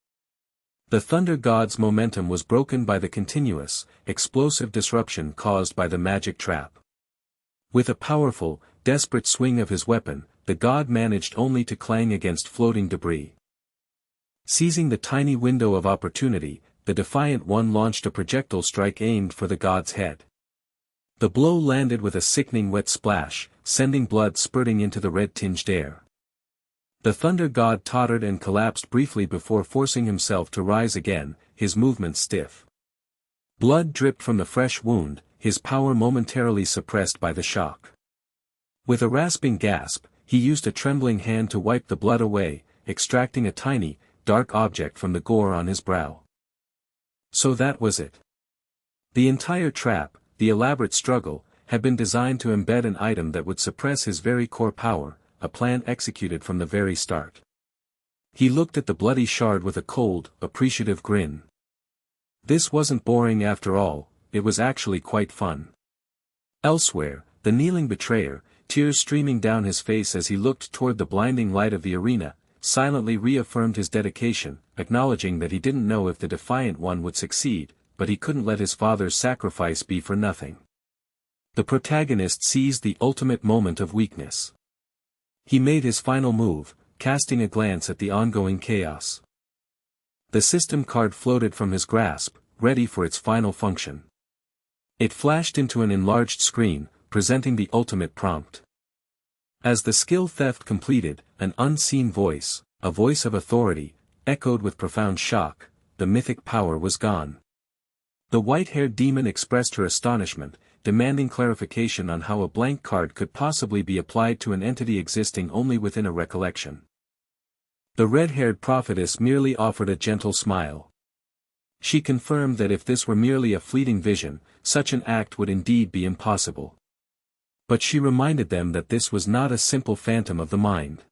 The Thunder God's momentum was broken by the continuous, explosive disruption caused by the magic trap. With a powerful, desperate swing of his weapon, the god managed only to clang against floating debris. Seizing the tiny window of opportunity, the Defiant One launched a projectile strike aimed for the god's head. The blow landed with a sickening wet splash, sending blood spurting into the red-tinged air. The Thunder God tottered and collapsed briefly before forcing himself to rise again, his movements stiff. Blood dripped from the fresh wound, his power momentarily suppressed by the shock. With a rasping gasp, he used a trembling hand to wipe the blood away, extracting a tiny, dark object from the gore on his brow. So that was it. The entire trap, the elaborate struggle, had been designed to embed an item that would suppress his very core power, a plan executed from the very start. He looked at the bloody shard with a cold, appreciative grin. This wasn't boring after all, it was actually quite fun. Elsewhere, the kneeling betrayer, tears streaming down his face as he looked toward the blinding light of the arena, silently reaffirmed his dedication, acknowledging that he didn't know if the Defiant One would succeed, but he couldn't let his father's sacrifice be for nothing. The protagonist seized the ultimate moment of weakness. He made his final move, casting a glance at the ongoing chaos. The system card floated from his grasp, ready for its final function. It flashed into an enlarged screen, presenting the ultimate prompt. As the skill theft completed, an unseen voice, a voice of authority, echoed with profound shock. The mythic power was gone. The white-haired demon expressed her astonishment, demanding clarification on how a blank card could possibly be applied to an entity existing only within a recollection. The red-haired prophetess merely offered a gentle smile. She confirmed that if this were merely a fleeting vision, such an act would indeed be impossible. But she reminded them that this was not a simple phantom of the mind.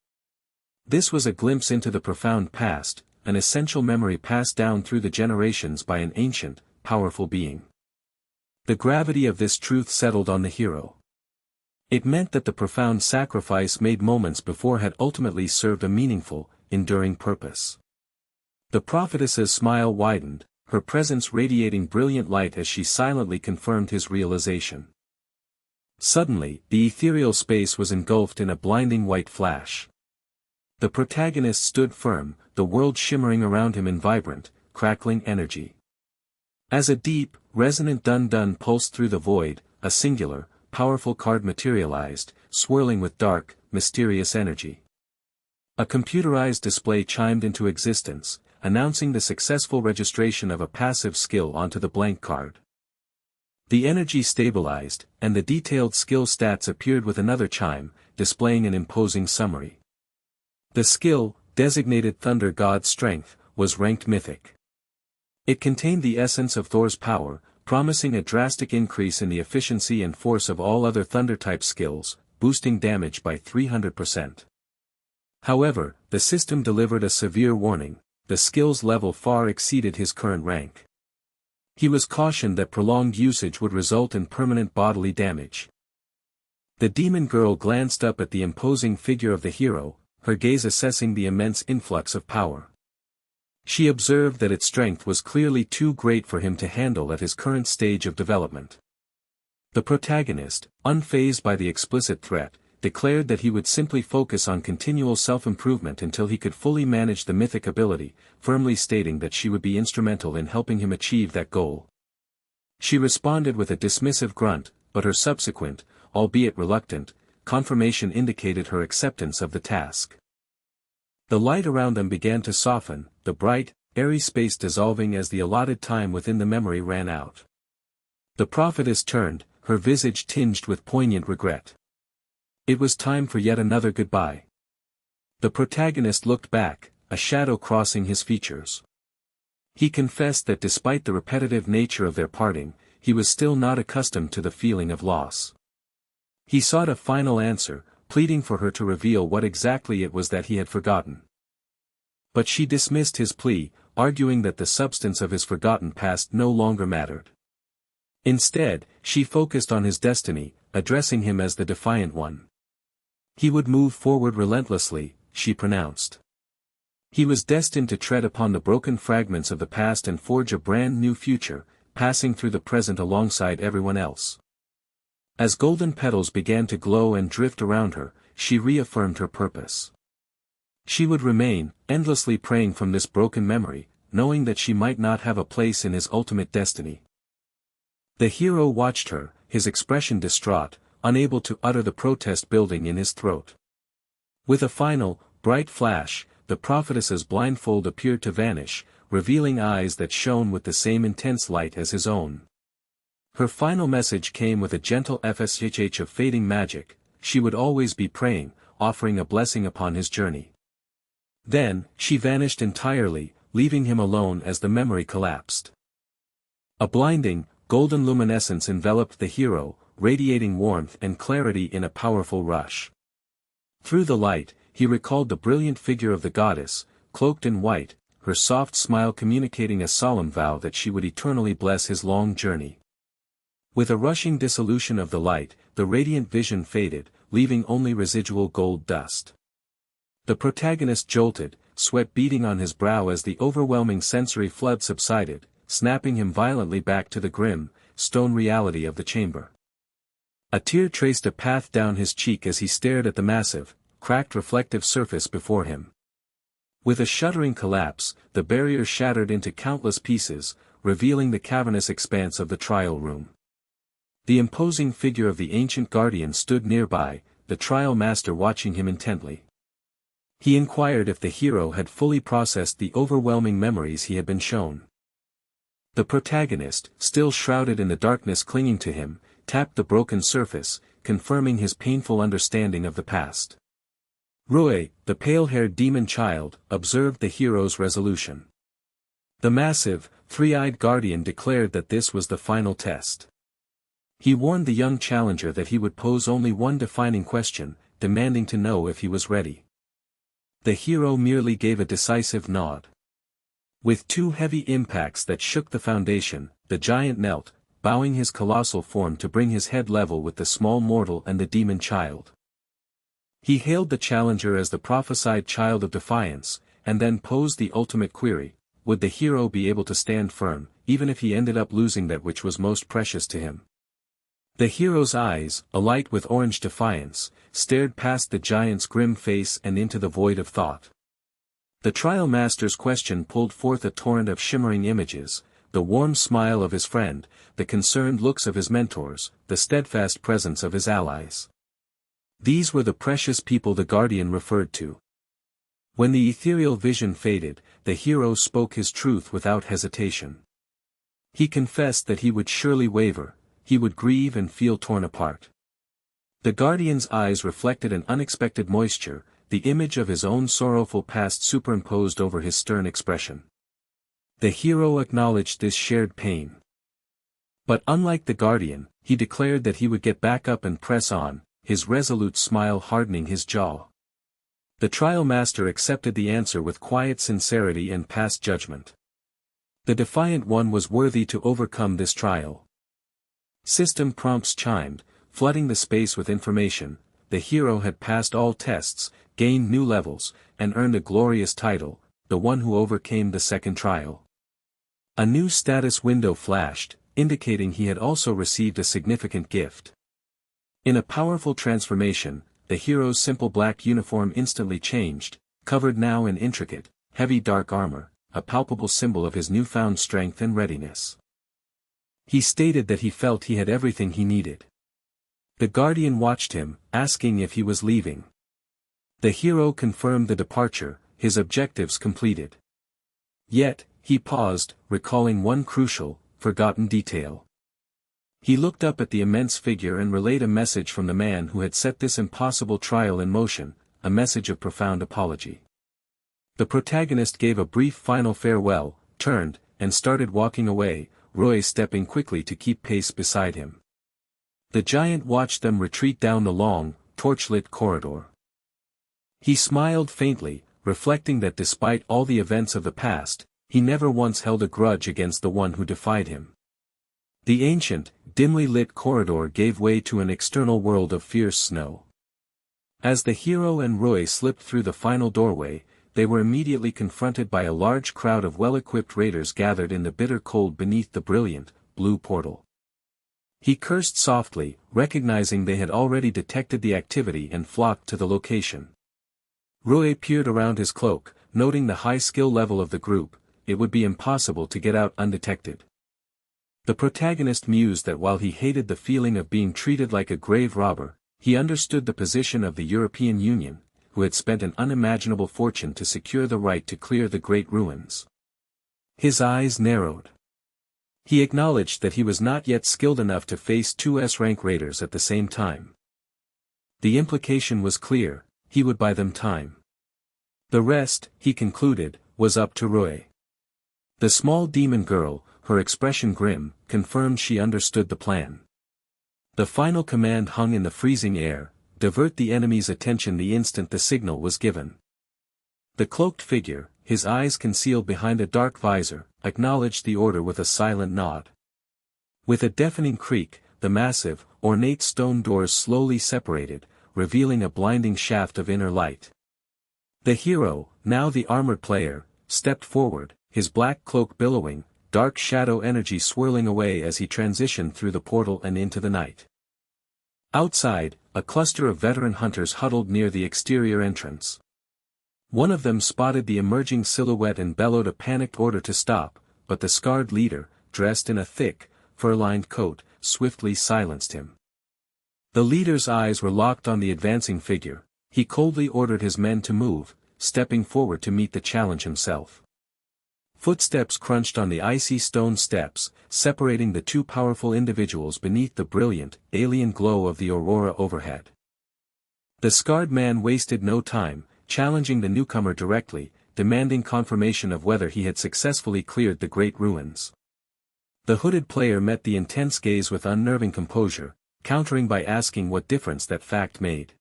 This was a glimpse into the profound past, an essential memory passed down through the generations by an ancient, powerful being. The gravity of this truth settled on the hero. It meant that the profound sacrifice made moments before had ultimately served a meaningful, enduring purpose. The prophetess's smile widened, her presence radiating brilliant light as she silently confirmed his realization. Suddenly, the ethereal space was engulfed in a blinding white flash. The protagonist stood firm, the world shimmering around him in vibrant, crackling energy. As a deep, resonant dun-dun pulsed through the void, a singular, powerful card materialized, swirling with dark, mysterious energy. A computerized display chimed into existence, announcing the successful registration of a passive skill onto the blank card. The energy stabilized, and the detailed skill stats appeared with another chime, displaying an imposing summary. The skill, designated Thunder God's Strength, was ranked Mythic. It contained the essence of Thor's power, promising a drastic increase in the efficiency and force of all other Thunder-type skills, boosting damage by 300%. However, the system delivered a severe warning: the skill's level far exceeded his current rank. He was cautioned that prolonged usage would result in permanent bodily damage. The demon girl glanced up at the imposing figure of the hero, her gaze assessing the immense influx of power. She observed that its strength was clearly too great for him to handle at his current stage of development. The protagonist, unfazed by the explicit threat, declared that he would simply focus on continual self-improvement until he could fully manage the mythic ability, firmly stating that she would be instrumental in helping him achieve that goal. She responded with a dismissive grunt, but her subsequent, albeit reluctant, confirmation indicated her acceptance of the task. The light around them began to soften, the bright, airy space dissolving as the allotted time within the memory ran out. The prophetess turned, her visage tinged with poignant regret. It was time for yet another goodbye. The protagonist looked back, a shadow crossing his features. He confessed that despite the repetitive nature of their parting, he was still not accustomed to the feeling of loss. He sought a final answer, pleading for her to reveal what exactly it was that he had forgotten. But she dismissed his plea, arguing that the substance of his forgotten past no longer mattered. Instead, she focused on his destiny, addressing him as the defiant one. He would move forward relentlessly, she pronounced. He was destined to tread upon the broken fragments of the past and forge a brand new future, passing through the present alongside everyone else. As golden petals began to glow and drift around her, she reaffirmed her purpose. She would remain, endlessly praying from this broken memory, knowing that she might not have a place in his ultimate destiny. The hero watched her, his expression distraught, unable to utter the protest building in his throat. With a final, bright flash, the prophetess's blindfold appeared to vanish, revealing eyes that shone with the same intense light as his own. Her final message came with a gentle fshh of fading magic: she would always be praying, offering a blessing upon his journey. Then, she vanished entirely, leaving him alone as the memory collapsed. A blinding, golden luminescence enveloped the hero, radiating warmth and clarity in a powerful rush. Through the light, he recalled the brilliant figure of the goddess, cloaked in white, her soft smile communicating a solemn vow that she would eternally bless his long journey. With a rushing dissolution of the light, the radiant vision faded, leaving only residual gold dust. The protagonist jolted, sweat beading on his brow as the overwhelming sensory flood subsided, snapping him violently back to the grim, stone reality of the chamber. A tear traced a path down his cheek as he stared at the massive, cracked reflective surface before him. With a shuddering collapse, the barrier shattered into countless pieces, revealing the cavernous expanse of the trial room. The imposing figure of the ancient guardian stood nearby, the trial master watching him intently. He inquired if the hero had fully processed the overwhelming memories he had been shown. The protagonist, still shrouded in the darkness clinging to him, tapped the broken surface, confirming his painful understanding of the past. Rui, the pale-haired demon child, observed the hero's resolution. The massive, three-eyed guardian declared that this was the final test. He warned the young challenger that he would pose only one defining question, demanding to know if he was ready. The hero merely gave a decisive nod. With two heavy impacts that shook the foundation, the giant knelt, bowing his colossal form to bring his head level with the small mortal and the demon child. He hailed the challenger as the prophesied child of defiance, and then posed the ultimate query: would the hero be able to stand firm, even if he ended up losing that which was most precious to him? The hero's eyes, alight with orange defiance, stared past the giant's grim face and into the void of thought. The trial master's question pulled forth a torrent of shimmering images: the warm smile of his friend, the concerned looks of his mentors, the steadfast presence of his allies. These were the precious people the guardian referred to. When the ethereal vision faded, the hero spoke his truth without hesitation. He confessed that he would surely waver, he would grieve and feel torn apart. The guardian's eyes reflected an unexpected moisture, the image of his own sorrowful past superimposed over his stern expression. The hero acknowledged this shared pain. But unlike the guardian, he declared that he would get back up and press on, his resolute smile hardening his jaw. The trial master accepted the answer with quiet sincerity and passed judgment. The defiant one was worthy to overcome this trial. System prompts chimed, flooding the space with information. The hero had passed all tests, gained new levels, and earned a glorious title, the one who overcame the second trial. A new status window flashed, indicating he had also received a significant gift. In a powerful transformation, the hero's simple black uniform instantly changed, covered now in intricate, heavy dark armor, a palpable symbol of his newfound strength and readiness. He stated that he felt he had everything he needed. The guardian watched him, asking if he was leaving. The hero confirmed the departure, his objectives completed. Yet, he paused, recalling one crucial, forgotten detail. He looked up at the immense figure and relayed a message from the man who had set this impossible trial in motion, a message of profound apology. The protagonist gave a brief final farewell, turned, and started walking away, Roy stepping quickly to keep pace beside him. The giant watched them retreat down the long, torchlit corridor. He smiled faintly, reflecting that despite all the events of the past, he never once held a grudge against the one who defied him. The ancient, dimly lit corridor gave way to an external world of fierce snow. As the hero and Roy slipped through the final doorway, they were immediately confronted by a large crowd of well-equipped raiders gathered in the bitter cold beneath the brilliant, blue portal. He cursed softly, recognizing they had already detected the activity and flocked to the location. Roy peered around his cloak, noting the high skill level of the group. It would be impossible to get out undetected. The protagonist mused that while he hated the feeling of being treated like a grave robber, he understood the position of the European Union, who had spent an unimaginable fortune to secure the right to clear the great ruins. His eyes narrowed. He acknowledged that he was not yet skilled enough to face two S-rank raiders at the same time. The implication was clear, he would buy them time. The rest, he concluded, was up to Roy. The small demon girl, her expression grim, confirmed she understood the plan. The final command hung in the freezing air: divert the enemy's attention the instant the signal was given. The cloaked figure, his eyes concealed behind a dark visor, acknowledged the order with a silent nod. With a deafening creak, the massive, ornate stone doors slowly separated, revealing a blinding shaft of inner light. The hero, now the armored player, stepped forward, his black cloak billowing, dark shadow energy swirling away as he transitioned through the portal and into the night. Outside, a cluster of veteran hunters huddled near the exterior entrance. One of them spotted the emerging silhouette and bellowed a panicked order to stop, but the scarred leader, dressed in a thick, fur-lined coat, swiftly silenced him. The leader's eyes were locked on the advancing figure. He coldly ordered his men to move, stepping forward to meet the challenge himself. Footsteps crunched on the icy stone steps, separating the two powerful individuals beneath the brilliant, alien glow of the aurora overhead. The scarred man wasted no time, challenging the newcomer directly, demanding confirmation of whether he had successfully cleared the great ruins. The hooded player met the intense gaze with unnerving composure, countering by asking what difference that fact made.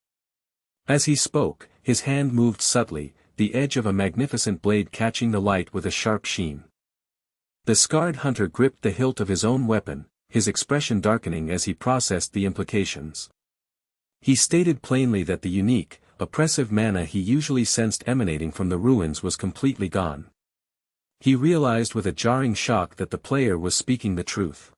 As he spoke, his hand moved subtly, the edge of a magnificent blade catching the light with a sharp sheen. The scarred hunter gripped the hilt of his own weapon, his expression darkening as he processed the implications. He stated plainly that the unique, oppressive mana he usually sensed emanating from the ruins was completely gone. He realized with a jarring shock that the player was speaking the truth.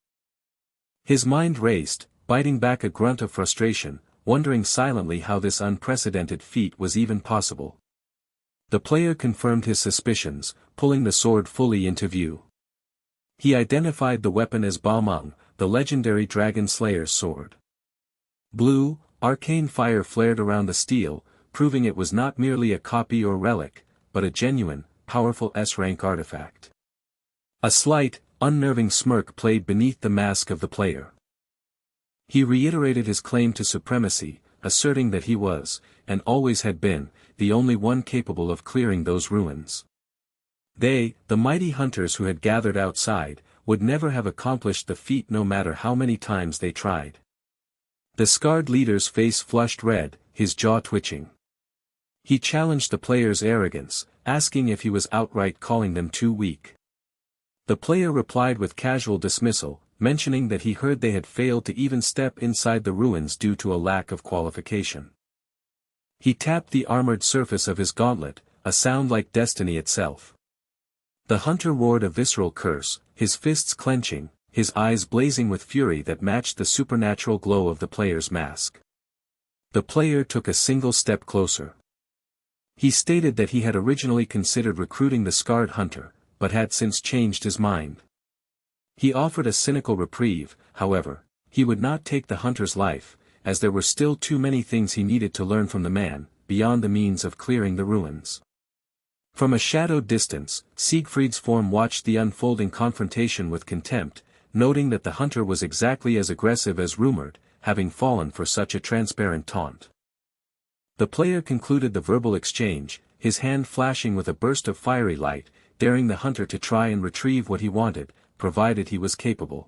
His mind raced, biting back a grunt of frustration, wondering silently how this unprecedented feat was even possible. The player confirmed his suspicions, pulling the sword fully into view. He identified the weapon as Balmung, the legendary Dragon Slayer's sword. Blue, arcane fire flared around the steel, proving it was not merely a copy or relic, but a genuine, powerful S-rank artifact. A slight, unnerving smirk played beneath the mask of the player. He reiterated his claim to supremacy, asserting that he was, and always had been, the only one capable of clearing those ruins. They, the mighty hunters who had gathered outside, would never have accomplished the feat no matter how many times they tried. The scarred leader's face flushed red, his jaw twitching. He challenged the player's arrogance, asking if he was outright calling them too weak. The player replied with casual dismissal, mentioning that he heard they had failed to even step inside the ruins due to a lack of qualification. He tapped the armored surface of his gauntlet, a sound like destiny itself. The hunter roared a visceral curse, his fists clenching, his eyes blazing with fury that matched the supernatural glow of the player's mask. The player took a single step closer. He stated that he had originally considered recruiting the scarred hunter, but had since changed his mind. He offered a cynical reprieve, however. He would not take the hunter's life, as there were still too many things he needed to learn from the man, beyond the means of clearing the ruins. From a shadowed distance, Siegfried's form watched the unfolding confrontation with contempt, noting that the hunter was exactly as aggressive as rumored, having fallen for such a transparent taunt. The player concluded the verbal exchange, his hand flashing with a burst of fiery light, daring the hunter to try and retrieve what he wanted, provided he was capable.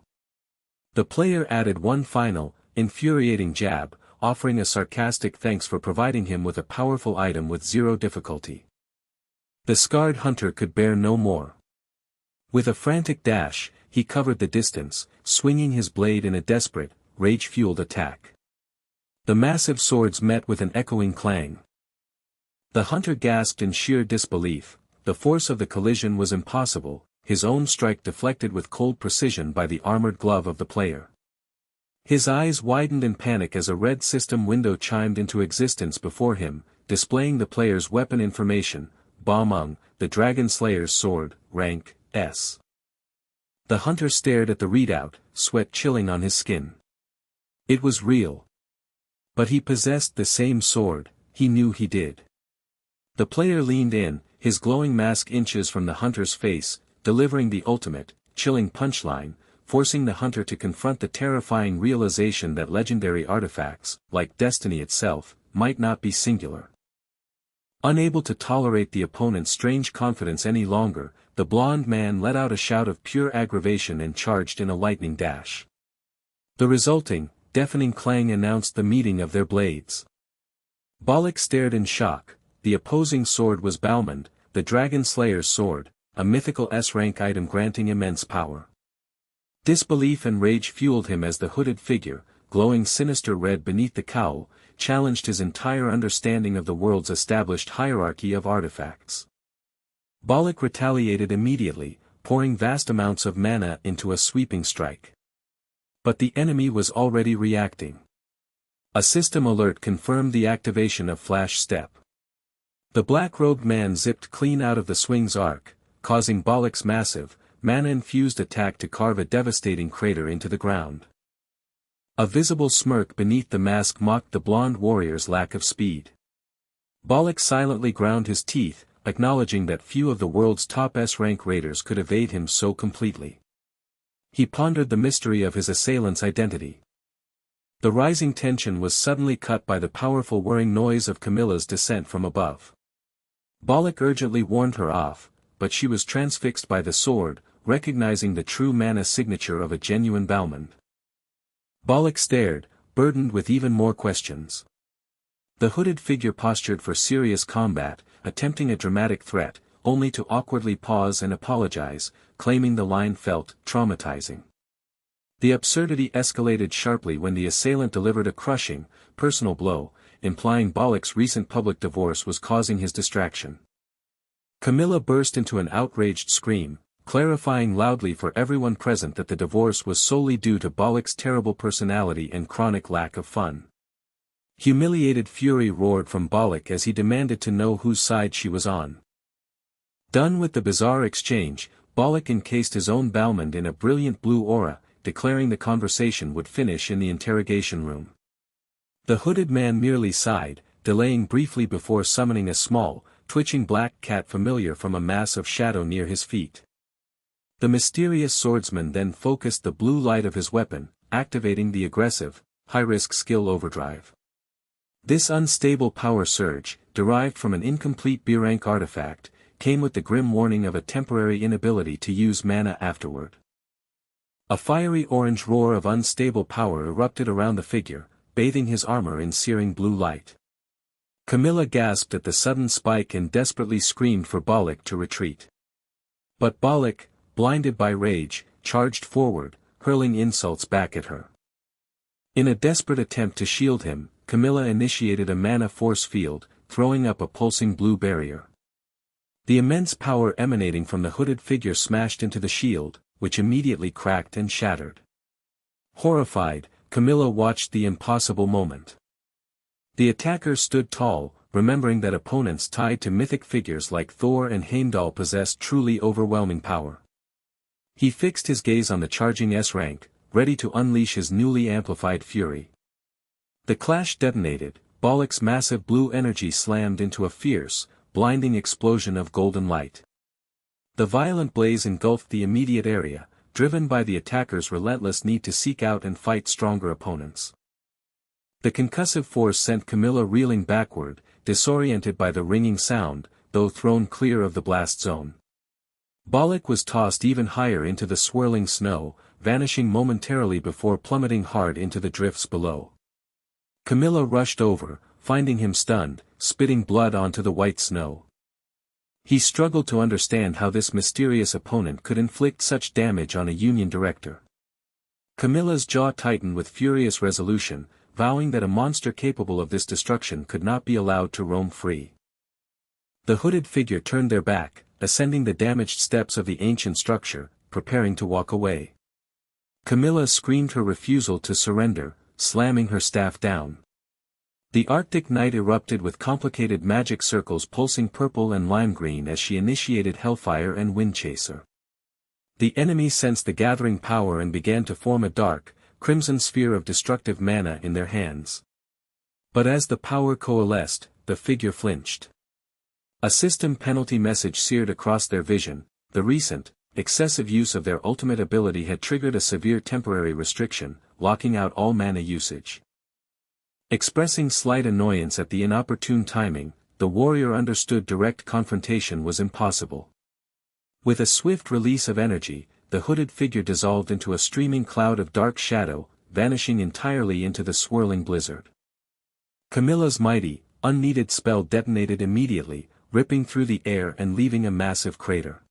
The player added one final, infuriating jab, offering a sarcastic thanks for providing him with a powerful item with zero difficulty. The scarred hunter could bear no more. With a frantic dash, he covered the distance, swinging his blade in a desperate, rage-fueled attack. The massive swords met with an echoing clang. The hunter gasped in sheer disbelief. The force of the collision was impossible, his own strike deflected with cold precision by the armored glove of the player. His eyes widened in panic as a red system window chimed into existence before him, displaying the player's weapon information, Ba-Mung, the Dragon Slayer's sword, rank, S. The hunter stared at the readout, sweat chilling on his skin. It was real. But he possessed the same sword, he knew he did. The player leaned in, his glowing mask inches from the hunter's face, delivering the ultimate, chilling punchline, forcing the hunter to confront the terrifying realization that legendary artifacts, like destiny itself, might not be singular. Unable to tolerate the opponent's strange confidence any longer, the blond man let out a shout of pure aggravation and charged in a lightning dash. The resulting, deafening clang announced the meeting of their blades. Bollock stared in shock. The opposing sword was Balmond, the Dragon Slayer's sword, a mythical S-rank item granting immense power. Disbelief and rage fueled him as the hooded figure, glowing sinister red beneath the cowl, challenged his entire understanding of the world's established hierarchy of artifacts. Bollock retaliated immediately, pouring vast amounts of mana into a sweeping strike. But the enemy was already reacting. A system alert confirmed the activation of Flash Step. The black-robed man zipped clean out of the swing's arc, causing Bollock's massive, mana-infused attack to carve a devastating crater into the ground. A visible smirk beneath the mask mocked the blonde warrior's lack of speed. Bollock silently ground his teeth, acknowledging that few of the world's top S-rank raiders could evade him so completely. He pondered the mystery of his assailant's identity. The rising tension was suddenly cut by the powerful whirring noise of Camilla's descent from above. Bollock urgently warned her off, but she was transfixed by the sword, recognizing the true mana signature of a genuine Balmond. Bollock stared, burdened with even more questions. The hooded figure postured for serious combat, attempting a dramatic threat, only to awkwardly pause and apologize, claiming the line felt traumatizing. The absurdity escalated sharply when the assailant delivered a crushing, personal blow, implying Bollock's recent public divorce was causing his distraction. Camilla burst into an outraged scream, clarifying loudly for everyone present that the divorce was solely due to Bollock's terrible personality and chronic lack of fun. Humiliated fury roared from Bollock as he demanded to know whose side she was on. Done with the bizarre exchange, Bollock encased his own Balmond in a brilliant blue aura, declaring the conversation would finish in the interrogation room. The hooded man merely sighed, delaying briefly before summoning a small, twitching black cat familiar from a mass of shadow near his feet. The mysterious swordsman then focused the blue light of his weapon, activating the aggressive, high-risk skill overdrive. This unstable power surge, derived from an incomplete B-rank artifact, came with the grim warning of a temporary inability to use mana afterward. A fiery orange roar of unstable power erupted around the figure, bathing his armor in searing blue light. Camilla gasped at the sudden spike and desperately screamed for Bollock to retreat. But Bollock, blinded by rage, charged forward, hurling insults back at her. In a desperate attempt to shield him, Camilla initiated a mana force field, throwing up a pulsing blue barrier. The immense power emanating from the hooded figure smashed into the shield, which immediately cracked and shattered. Horrified, Camilla watched the impossible moment. The attacker stood tall, remembering that opponents tied to mythic figures like Thor and Heimdall possessed truly overwhelming power. He fixed his gaze on the charging S-rank, ready to unleash his newly amplified fury. The clash detonated, Bollock's massive blue energy slammed into a fierce, blinding explosion of golden light. The violent blaze engulfed the immediate area, driven by the attacker's relentless need to seek out and fight stronger opponents. The concussive force sent Camilla reeling backward, disoriented by the ringing sound, though thrown clear of the blast zone. Bollock was tossed even higher into the swirling snow, vanishing momentarily before plummeting hard into the drifts below. Camilla rushed over, finding him stunned, spitting blood onto the white snow. He struggled to understand how this mysterious opponent could inflict such damage on a Union director. Camilla's jaw tightened with furious resolution, vowing that a monster capable of this destruction could not be allowed to roam free. The hooded figure turned their back, ascending the damaged steps of the ancient structure, preparing to walk away. Camilla screamed her refusal to surrender, slamming her staff down. The Arctic night erupted with complicated magic circles pulsing purple and lime green as she initiated Hellfire and Windchaser. The enemy sensed the gathering power and began to form a dark, crimson sphere of destructive mana in their hands. But as the power coalesced, the figure flinched. A system penalty message seared across their vision: the recent, excessive use of their ultimate ability had triggered a severe temporary restriction, locking out all mana usage. Expressing slight annoyance at the inopportune timing, the warrior understood direct confrontation was impossible. With a swift release of energy, the hooded figure dissolved into a streaming cloud of dark shadow, vanishing entirely into the swirling blizzard. Camilla's mighty, unneeded spell detonated immediately, ripping through the air and leaving a massive crater.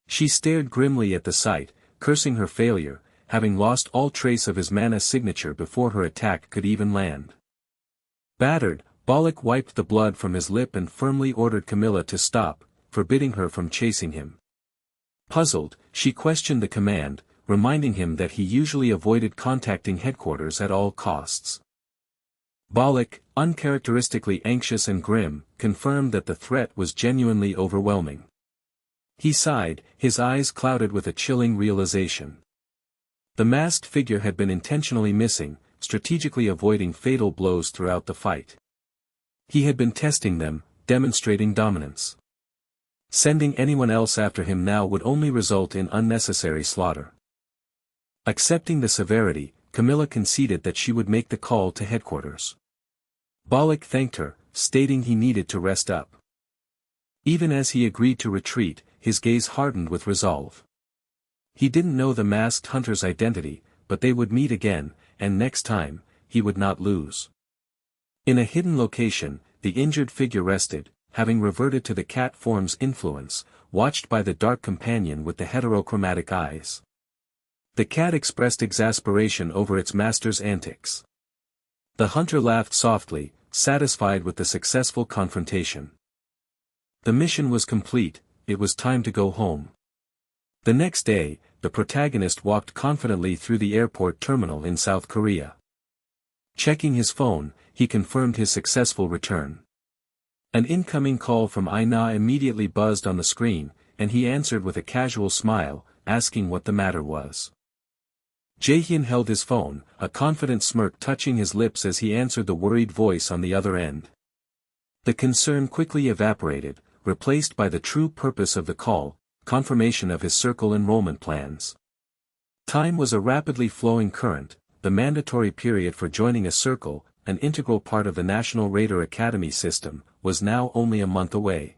She stared grimly at the sight, cursing her failure, having lost all trace of his mana signature before her attack could even land. Battered, Bollock wiped the blood from his lip and firmly ordered Camilla to stop, forbidding her from chasing him. Puzzled, she questioned the command, reminding him that he usually avoided contacting headquarters at all costs. Bollock, uncharacteristically anxious and grim, confirmed that the threat was genuinely overwhelming. He sighed, his eyes clouded with a chilling realization. The masked figure had been intentionally missing, strategically avoiding fatal blows throughout the fight. He had been testing them, demonstrating dominance. Sending anyone else after him now would only result in unnecessary slaughter. Accepting the severity, Camilla conceded that she would make the call to headquarters. Bollock thanked her, stating he needed to rest up. Even as he agreed to retreat, his gaze hardened with resolve. He didn't know the masked hunter's identity, but they would meet again, and next time, he would not lose. In a hidden location, the injured figure rested, having reverted to the cat form's influence, watched by the dark companion with the heterochromatic eyes. The cat expressed exasperation over its master's antics. The hunter laughed softly, satisfied with the successful confrontation. The mission was complete, it was time to go home. The next day, the protagonist walked confidently through the airport terminal in South Korea. Checking his phone, he confirmed his successful return. An incoming call from Aina immediately buzzed on the screen, and he answered with a casual smile, asking what the matter was. Jaehyun held his phone, a confident smirk touching his lips as he answered the worried voice on the other end. The concern quickly evaporated, replaced by the true purpose of the call, confirmation of his circle enrollment plans. Time was a rapidly flowing current, the mandatory period for joining a circle, an integral part of the National Raider Academy system, was now only a month away.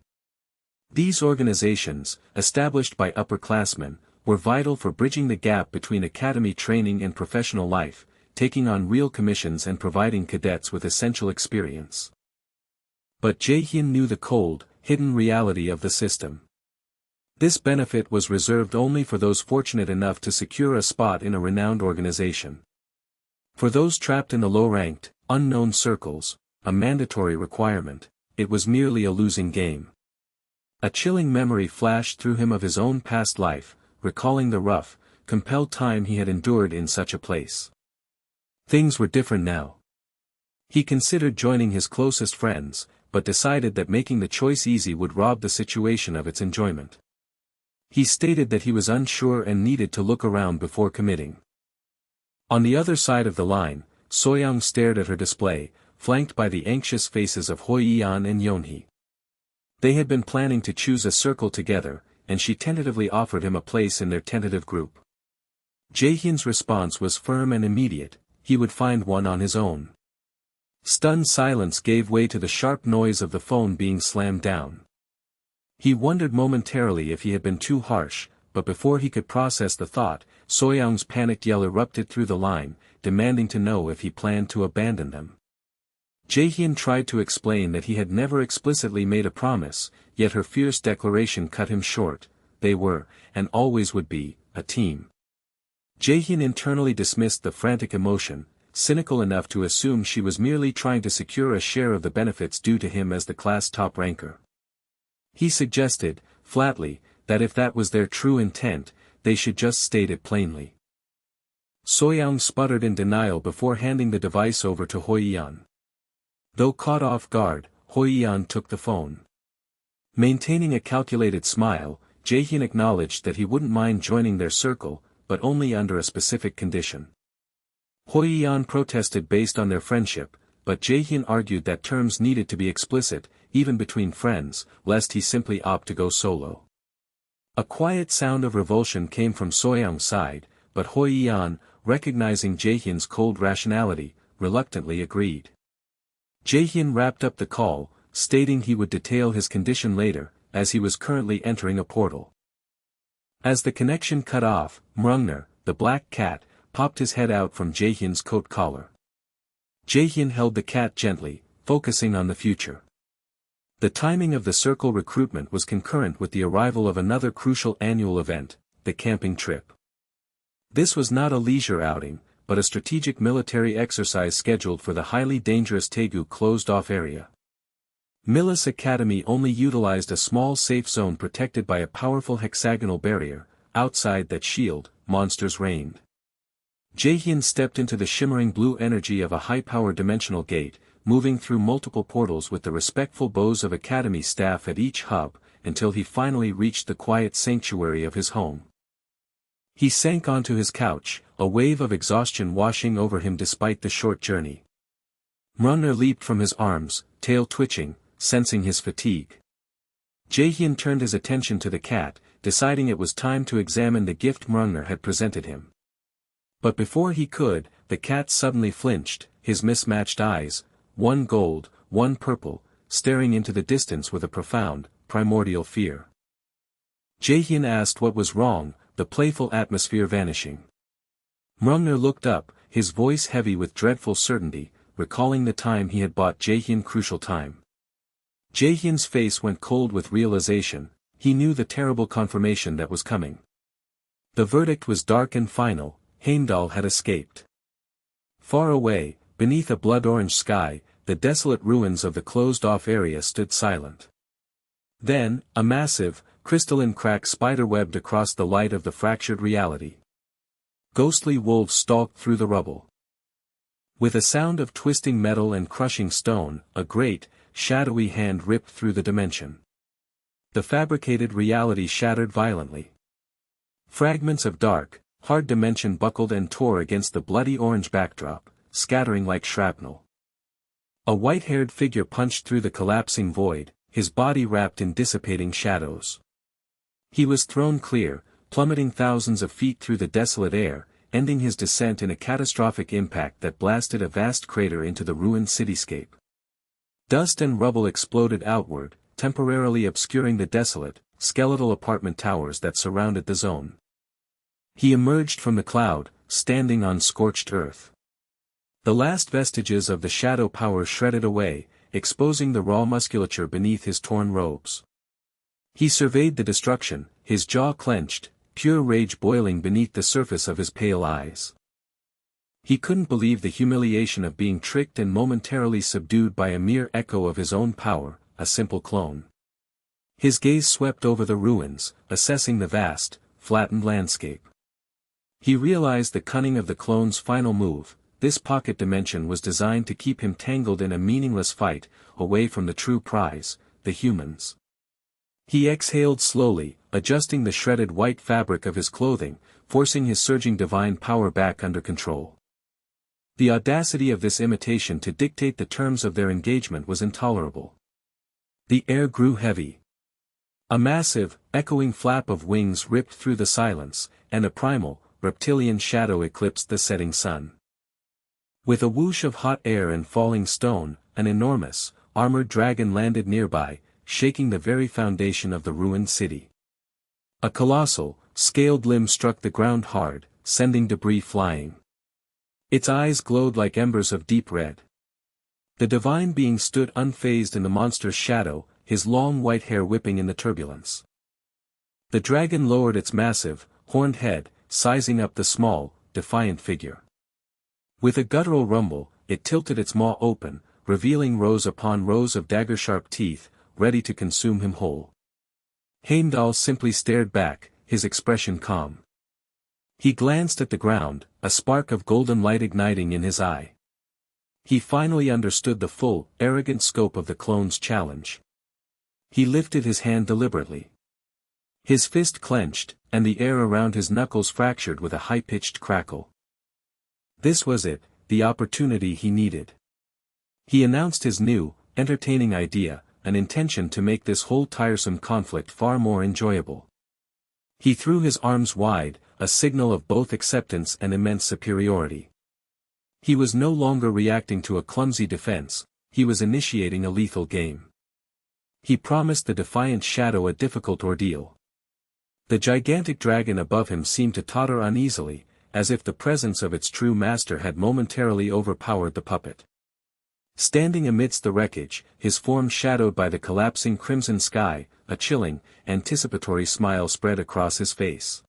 These organizations, established by upperclassmen, were vital for bridging the gap between academy training and professional life, taking on real commissions and providing cadets with essential experience. But Jae-hyun knew the cold, hidden reality of the system. This benefit was reserved only for those fortunate enough to secure a spot in a renowned organization. For those trapped in the low-ranked, unknown circles, a mandatory requirement, it was merely a losing game. A chilling memory flashed through him of his own past life, recalling the rough, compelled time he had endured in such a place. Things were different now. He considered joining his closest friends, but decided that making the choice easy would rob the situation of its enjoyment. He stated that he was unsure and needed to look around before committing. On the other side of the line, Soyoung stared at her display, flanked by the anxious faces of Hoi-yeon and Yeonhee. They had been planning to choose a circle together, and she tentatively offered him a place in their tentative group. Jae-hyun's response was firm and immediate: he would find one on his own. Stunned silence gave way to the sharp noise of the phone being slammed down. He wondered momentarily if he had been too harsh, but before he could process the thought, Soyoung's panicked yell erupted through the line, demanding to know if he planned to abandon them. Jae-hyun tried to explain that he had never explicitly made a promise, yet her fierce declaration cut him short. They were, and always would be, a team. Jae-hyun internally dismissed the frantic emotion, cynical enough to assume she was merely trying to secure a share of the benefits due to him as the class top ranker. He suggested, flatly, that if that was their true intent, they should just state it plainly. Soyoung sputtered in denial before handing the device over to Hoi-yeon. Though caught off guard, Hoi-yeon took the phone. Maintaining a calculated smile, Jae-hyun acknowledged that he wouldn't mind joining their circle, but only under a specific condition. Hoi-yeon protested based on their friendship, but Jae-hyun argued that terms needed to be explicit, even between friends, lest he simply opt to go solo. A quiet sound of revulsion came from Soyoung's side, but Hoi-yeon, recognizing Jae-hyun's cold rationality, reluctantly agreed. Jae-hyun wrapped up the call, stating he would detail his condition later, as he was currently entering a portal. As the connection cut off, Mrungner, the black cat, popped his head out from Jae-hyun's coat collar. Jae-hyun held the cat gently, focusing on the future. The timing of the circle recruitment was concurrent with the arrival of another crucial annual event, the camping trip. This was not a leisure outing, but a strategic military exercise scheduled for the highly dangerous Daegu closed-off area. Millis Academy only utilized a small safe zone protected by a powerful hexagonal barrier. Outside that shield, monsters reigned. Jae-hyun stepped into the shimmering blue energy of a high-power dimensional gate, moving through multiple portals with the respectful bows of Academy staff at each hub, until he finally reached the quiet sanctuary of his home. He sank onto his couch, a wave of exhaustion washing over him despite the short journey. Mrungner leaped from his arms, tail twitching, sensing his fatigue. Jae-hyun turned his attention to the cat, deciding it was time to examine the gift Mrungner had presented him. But before he could, the cat suddenly flinched, his mismatched eyes, one gold, one purple, staring into the distance with a profound, primordial fear. Jae-hyun asked what was wrong, the playful atmosphere vanishing. Mrungner looked up, his voice heavy with dreadful certainty, recalling the time he had bought Jae-hyun crucial time. Jae-hyun's face went cold with realization. He knew the terrible confirmation that was coming. The verdict was dark and final: Heimdall had escaped. Far away, beneath a blood-orange sky, the desolate ruins of the closed-off area stood silent. Then, a massive, crystalline crack spiderwebbed across the light of the fractured reality. Ghostly wolves stalked through the rubble. With a sound of twisting metal and crushing stone, a great, shadowy hand ripped through the dimension. The fabricated reality shattered violently. Fragments of dark, hard dimension buckled and tore against the bloody orange backdrop, scattering like shrapnel. A white-haired figure punched through the collapsing void, his body wrapped in dissipating shadows. He was thrown clear, plummeting thousands of feet through the desolate air, ending his descent in a catastrophic impact that blasted a vast crater into the ruined cityscape. Dust and rubble exploded outward, temporarily obscuring the desolate, skeletal apartment towers that surrounded the zone. He emerged from the cloud, standing on scorched earth. The last vestiges of the shadow power shredded away, exposing the raw musculature beneath his torn robes. He surveyed the destruction, his jaw clenched, pure rage boiling beneath the surface of his pale eyes. He couldn't believe the humiliation of being tricked and momentarily subdued by a mere echo of his own power, a simple clone. His gaze swept over the ruins, assessing the vast, flattened landscape. He realized the cunning of the clone's final move. This pocket dimension was designed to keep him tangled in a meaningless fight, away from the true prize, the humans. He exhaled slowly, adjusting the shredded white fabric of his clothing, forcing his surging divine power back under control. The audacity of this imitation to dictate the terms of their engagement was intolerable. The air grew heavy. A massive, echoing flap of wings ripped through the silence, and a primal, reptilian shadow eclipsed the setting sun. With a whoosh of hot air and falling stone, an enormous, armored dragon landed nearby, shaking the very foundation of the ruined city. A colossal, scaled limb struck the ground hard, sending debris flying. Its eyes glowed like embers of deep red. The divine being stood unfazed in the monster's shadow, his long white hair whipping in the turbulence. The dragon lowered its massive, horned head, sizing up the small, defiant figure. With a guttural rumble, it tilted its maw open, revealing rows upon rows of dagger-sharp teeth, ready to consume him whole. Heimdall simply stared back, his expression calm. He glanced at the ground, a spark of golden light igniting in his eye. He finally understood the full, arrogant scope of the clone's challenge. He lifted his hand deliberately. His fist clenched, and the air around his knuckles fractured with a high-pitched crackle. This was it, the opportunity he needed. He announced his new, entertaining idea, an intention to make this whole tiresome conflict far more enjoyable. He threw his arms wide, a signal of both acceptance and immense superiority. He was no longer reacting to a clumsy defense, he was initiating a lethal game. He promised the defiant shadow a difficult ordeal. The gigantic dragon above him seemed to totter uneasily, as if the presence of its true master had momentarily overpowered the puppet. Standing amidst the wreckage, his form shadowed by the collapsing crimson sky, a chilling, anticipatory smile spread across his face.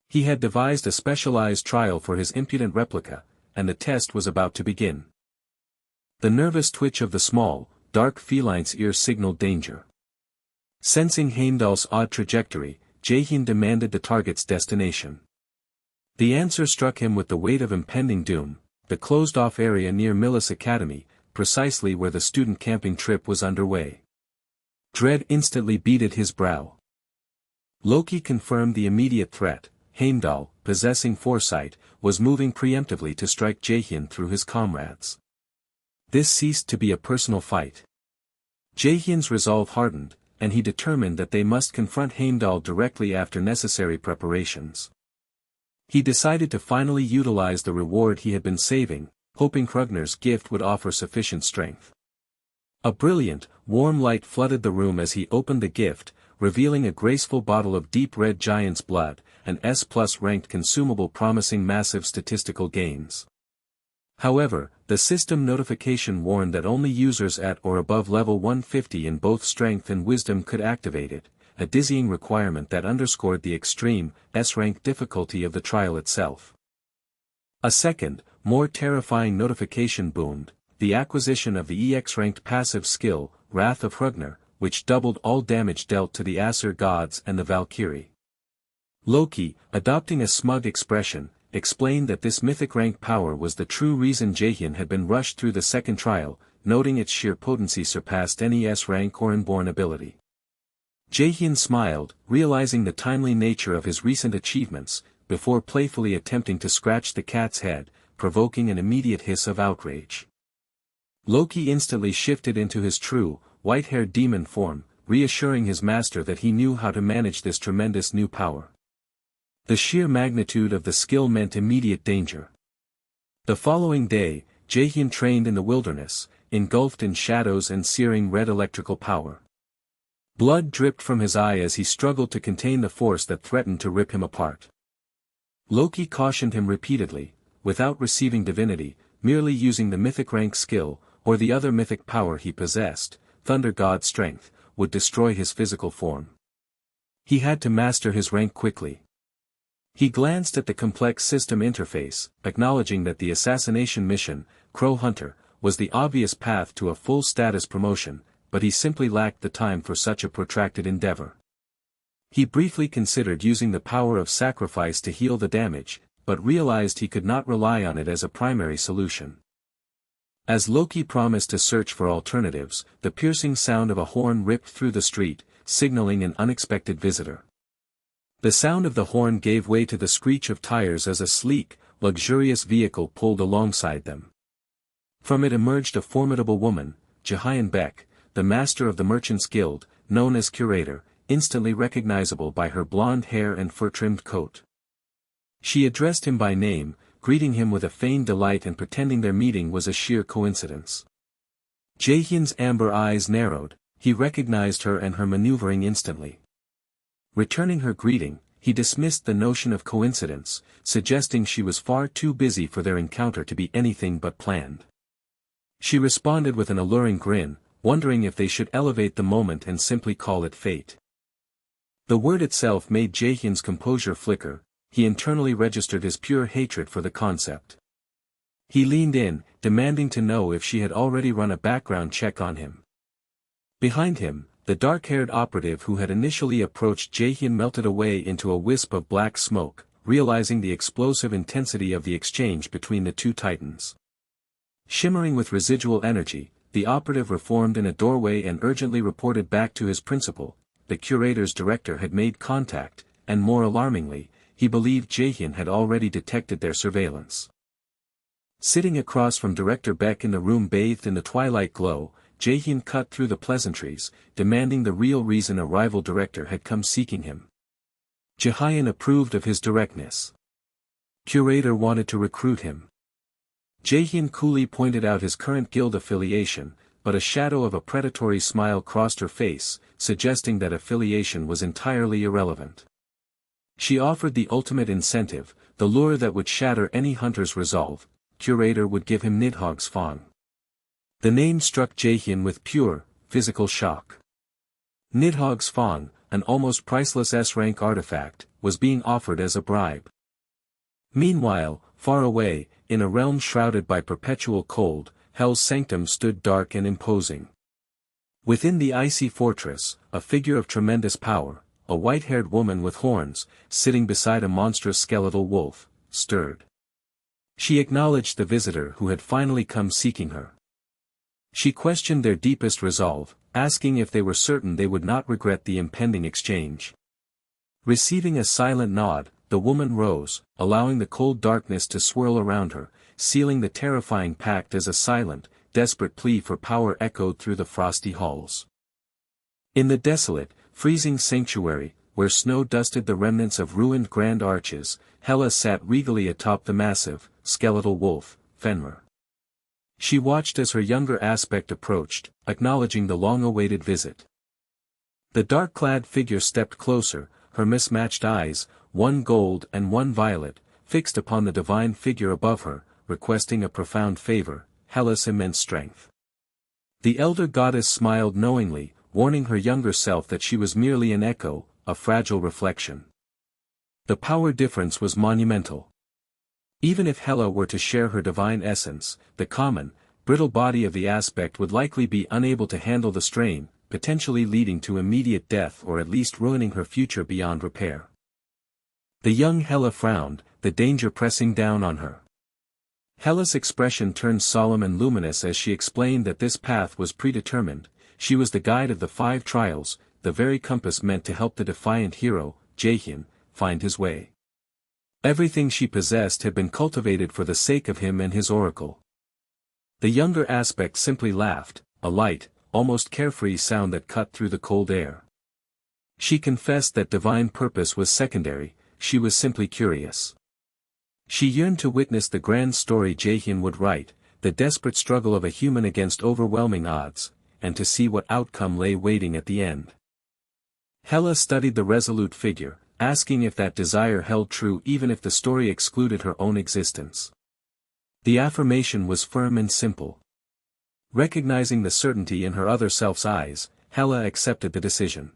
He had devised a specialized trial for his impudent replica, and the test was about to begin. The nervous twitch of the small, dark feline's ear signaled danger. Sensing Heimdall's odd trajectory, Jaehyun demanded the target's destination. The answer struck him with the weight of impending doom, the closed-off area near Millis Academy, precisely where the student camping trip was underway. Dread instantly beaded his brow. Loki confirmed the immediate threat. Heimdall, possessing foresight, was moving preemptively to strike Jaehyun through his comrades. This ceased to be a personal fight. Jaehyun's resolve hardened, and he determined that they must confront Heimdall directly after necessary preparations. He decided to finally utilize the reward he had been saving, hoping Hrugner's gift would offer sufficient strength. A brilliant, warm light flooded the room as he opened the gift, revealing a graceful bottle of deep red giant's blood, an S+ ranked consumable promising massive statistical gains. However, the system notification warned that only users at or above level 150 in both strength and wisdom could activate it, a dizzying requirement that underscored the extreme, S-rank difficulty of the trial itself. A second, more terrifying notification boomed, the acquisition of the EX-ranked passive skill, Wrath of Hrugner, which doubled all damage dealt to the Aesir gods and the Valkyrie. Loki, adopting a smug expression, explained that this mythic rank power was the true reason Jaehyun had been rushed through the second trial, noting its sheer potency surpassed any S-rank or inborn ability. Jaehyun smiled, realizing the timely nature of his recent achievements, before playfully attempting to scratch the cat's head, provoking an immediate hiss of outrage. Loki instantly shifted into his true, white-haired demon form, reassuring his master that he knew how to manage this tremendous new power. The sheer magnitude of the skill meant immediate danger. The following day, Jaehyun trained in the wilderness, engulfed in shadows and searing red electrical power. Blood dripped from his eye as he struggled to contain the force that threatened to rip him apart. Loki cautioned him repeatedly, without receiving divinity, merely using the mythic rank skill, or the other mythic power he possessed, Thunder God strength, would destroy his physical form. He had to master his rank quickly. He glanced at the complex system interface, acknowledging that the assassination mission, Crow Hunter, was the obvious path to a full status promotion, but he simply lacked the time for such a protracted endeavor. He briefly considered using the power of sacrifice to heal the damage, but realized he could not rely on it as a primary solution. As Loki promised to search for alternatives, the piercing sound of a horn ripped through the street, signaling an unexpected visitor. The sound of the horn gave way to the screech of tires as a sleek, luxurious vehicle pulled alongside them. From it emerged a formidable woman, Jaehyun Beck, the master of the Merchants Guild, known as Curator, instantly recognizable by her blonde hair and fur-trimmed coat. She addressed him by name, greeting him with a feigned delight and pretending their meeting was a sheer coincidence. Jaehyun's amber eyes narrowed, he recognized her and her maneuvering instantly. Returning her greeting, he dismissed the notion of coincidence, suggesting she was far too busy for their encounter to be anything but planned. She responded with an alluring grin, wondering if they should elevate the moment and simply call it fate. The word itself made Jaehyun's composure flicker. He internally registered his pure hatred for the concept. He leaned in, demanding to know if she had already run a background check on him. Behind him, the dark-haired operative who had initially approached Jaehyun melted away into a wisp of black smoke, realizing the explosive intensity of the exchange between the two titans. Shimmering with residual energy, the operative reformed in a doorway and urgently reported back to his principal. The curator's director had made contact, and more alarmingly, he believed Jaehyun had already detected their surveillance. Sitting across from Director Beck in the room bathed in the twilight glow, Jaehyun cut through the pleasantries, demanding the real reason a rival director had come seeking him. Jaehyun approved of his directness. Curator wanted to recruit him. Jaehyun coolly pointed out his current guild affiliation, but a shadow of a predatory smile crossed her face, suggesting that affiliation was entirely irrelevant. She offered the ultimate incentive, the lure that would shatter any hunter's resolve. Curator would give him Nidhogg's Fang. The name struck Jaehyun with pure, physical shock. Nidhogg's Fang, an almost priceless S-rank artifact, was being offered as a bribe. Meanwhile, far away, in a realm shrouded by perpetual cold, Hell's sanctum stood dark and imposing. Within the icy fortress, a figure of tremendous power, a white-haired woman with horns, sitting beside a monstrous skeletal wolf, stirred. She acknowledged the visitor who had finally come seeking her. She questioned their deepest resolve, asking if they were certain they would not regret the impending exchange. Receiving a silent nod, the woman rose, allowing the cold darkness to swirl around her, sealing the terrifying pact as a silent, desperate plea for power echoed through the frosty halls. In the desolate, freezing sanctuary, where snow dusted the remnants of ruined grand arches, Hela sat regally atop the massive, skeletal wolf, Fenrir. She watched as her younger aspect approached, acknowledging the long-awaited visit. The dark-clad figure stepped closer, her mismatched eyes, one gold and one violet, fixed upon the divine figure above her, requesting a profound favor, Hela's immense strength. The elder goddess smiled knowingly, warning her younger self that she was merely an echo, a fragile reflection. The power difference was monumental. Even if Hela were to share her divine essence, the common, brittle body of the aspect would likely be unable to handle the strain, potentially leading to immediate death or at least ruining her future beyond repair. The young Hela frowned, the danger pressing down on her. Hela's expression turned solemn and luminous as she explained that this path was predetermined. She was the guide of the 5 trials, the very compass meant to help the defiant hero, Jaehyun, find his way. Everything she possessed had been cultivated for the sake of him and his oracle. The younger aspect simply laughed, a light, almost carefree sound that cut through the cold air. She confessed that divine purpose was secondary. she was simply curious. She yearned to witness the grand story Jaehyun would write, the desperate struggle of a human against overwhelming odds, and to see what outcome lay waiting at the end. Hella studied the resolute figure, asking if that desire held true even if the story excluded her own existence. The affirmation was firm and simple. Recognizing the certainty in her other self's eyes, Hella accepted the decision.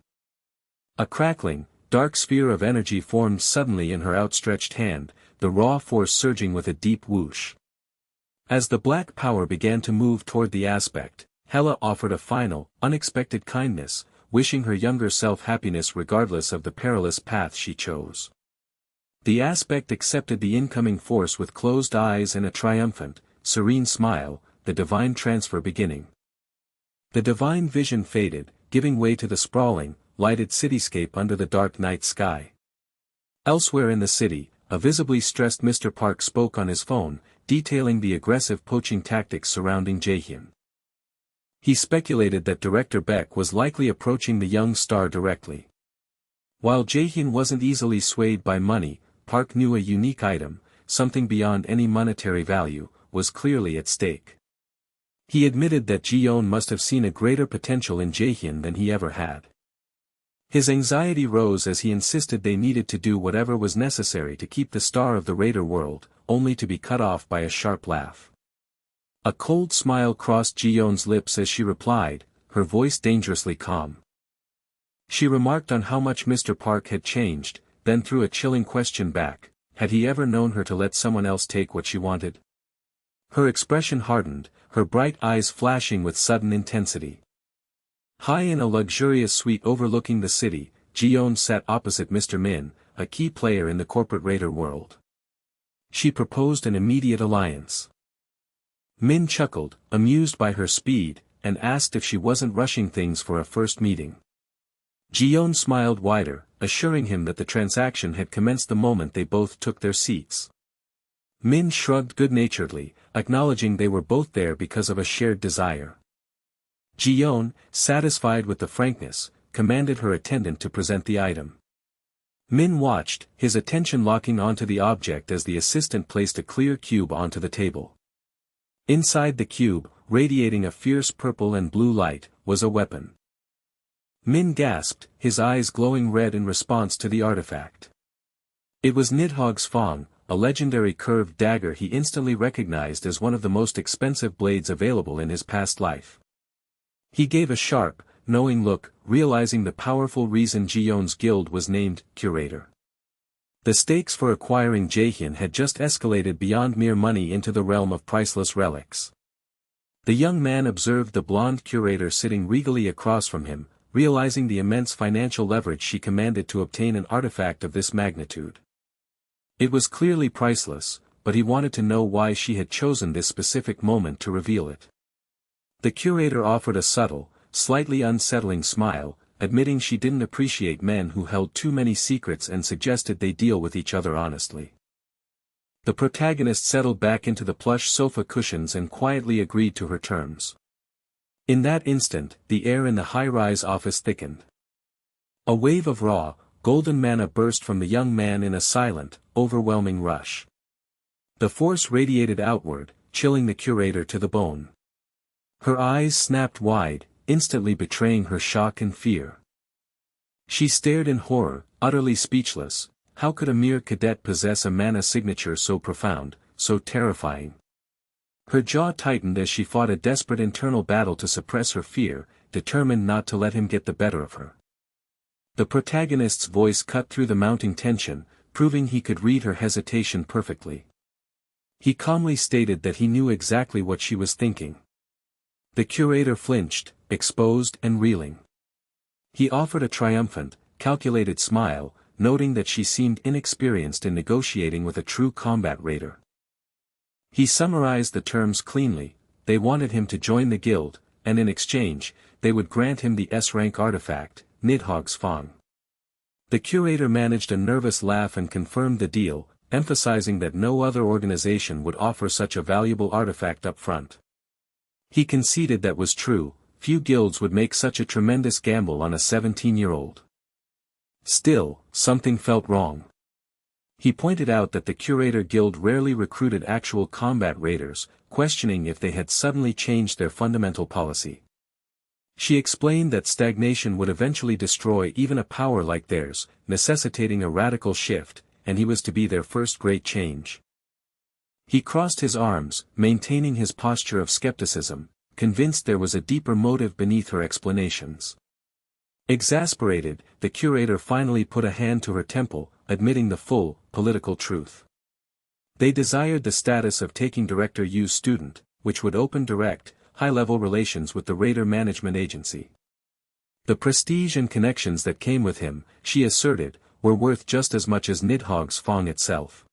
A crackling, dark sphere of energy formed suddenly in her outstretched hand, the raw force surging with a deep whoosh. As the black power began to move toward the aspect, Hella offered a final, unexpected kindness, wishing her younger self happiness regardless of the perilous path she chose. The aspect accepted the incoming force with closed eyes and a triumphant, serene smile, the divine transfer beginning. The divine vision faded, giving way to the sprawling, lighted cityscape under the dark night sky. Elsewhere in the city, a visibly stressed Mr. Park spoke on his phone, detailing the aggressive poaching tactics surrounding Jaehyun. He speculated that Director Beck was likely approaching the young star directly. While Jaehyun wasn't easily swayed by money, Park knew a unique item, something beyond any monetary value, was clearly at stake. He admitted that Ji-yeon must have seen a greater potential in Jaehyun than he ever had. His anxiety rose as he insisted they needed to do whatever was necessary to keep the star of the Raider world, only to be cut off by a sharp laugh. A cold smile crossed Ji-yeon's lips as she replied, her voice dangerously calm. She remarked on how much Mr. Park had changed, then threw a chilling question back, had he ever known her to let someone else take what she wanted? Her expression hardened, her bright eyes flashing with sudden intensity. High in a luxurious suite overlooking the city, Ji-yeon sat opposite Mr. Min, a key player in the corporate Raider world. She proposed an immediate alliance. Min chuckled, amused by her speed, and asked if she wasn't rushing things for a first meeting. Ji-yeon smiled wider, assuring him that the transaction had commenced the moment they both took their seats. Min shrugged good-naturedly, acknowledging they were both there because of a shared desire. Ji-yeon, satisfied with the frankness, commanded her attendant to present the item. Min watched, his attention locking onto the object as the assistant placed a clear cube onto the table. Inside the cube, radiating a fierce purple and blue light, was a weapon. Min gasped, his eyes glowing red in response to the artifact. It was Nidhogg's Fong, a legendary curved dagger he instantly recognized as one of the most expensive blades available in his past life. He gave a sharp, knowing look, realizing the powerful reason Ji-yeon's guild was named Curator. The stakes for acquiring Jaehyun had just escalated beyond mere money into the realm of priceless relics. The young man observed the blonde curator sitting regally across from him, realizing the immense financial leverage she commanded to obtain an artifact of this magnitude. It was clearly priceless, but he wanted to know why she had chosen this specific moment to reveal it. The curator offered a subtle, slightly unsettling smile, admitting she didn't appreciate men who held too many secrets and suggested they deal with each other honestly. The protagonist settled back into the plush sofa cushions and quietly agreed to her terms. In that instant, the air in the high-rise office thickened. A wave of raw, golden mana burst from the young man in a silent, overwhelming rush. The force radiated outward, chilling the curator to the bone. Her eyes snapped wide, instantly betraying her shock and fear. She stared in horror, utterly speechless. How could a mere cadet possess a mana signature so profound, so terrifying? Her jaw tightened as she fought a desperate internal battle to suppress her fear, determined not to let him get the better of her. The protagonist's voice cut through the mounting tension, proving he could read her hesitation perfectly. He calmly stated that he knew exactly what she was thinking. The curator flinched, exposed and reeling. He offered a triumphant, calculated smile, noting that she seemed inexperienced in negotiating with a true combat raider. He summarized the terms cleanly: they wanted him to join the guild, and in exchange, they would grant him the S-rank artifact, Nidhogg's Fong. The curator managed a nervous laugh and confirmed the deal, emphasizing that no other organization would offer such a valuable artifact up front. He conceded that was true, few guilds would make such a tremendous gamble on a 17-year-old. Still, something felt wrong. He pointed out that the Curator Guild rarely recruited actual combat raiders, questioning if they had suddenly changed their fundamental policy. She explained that stagnation would eventually destroy even a power like theirs, necessitating a radical shift, and he was to be their first great change. He crossed his arms, maintaining his posture of skepticism, convinced there was a deeper motive beneath her explanations. Exasperated, the curator finally put a hand to her temple, admitting the full, political truth. They desired the status of taking Director Yu's student, which would open direct, high-level relations with the Raider Management Agency. The prestige and connections that came with him, she asserted, were worth just as much as Nidhogg's Fong itself.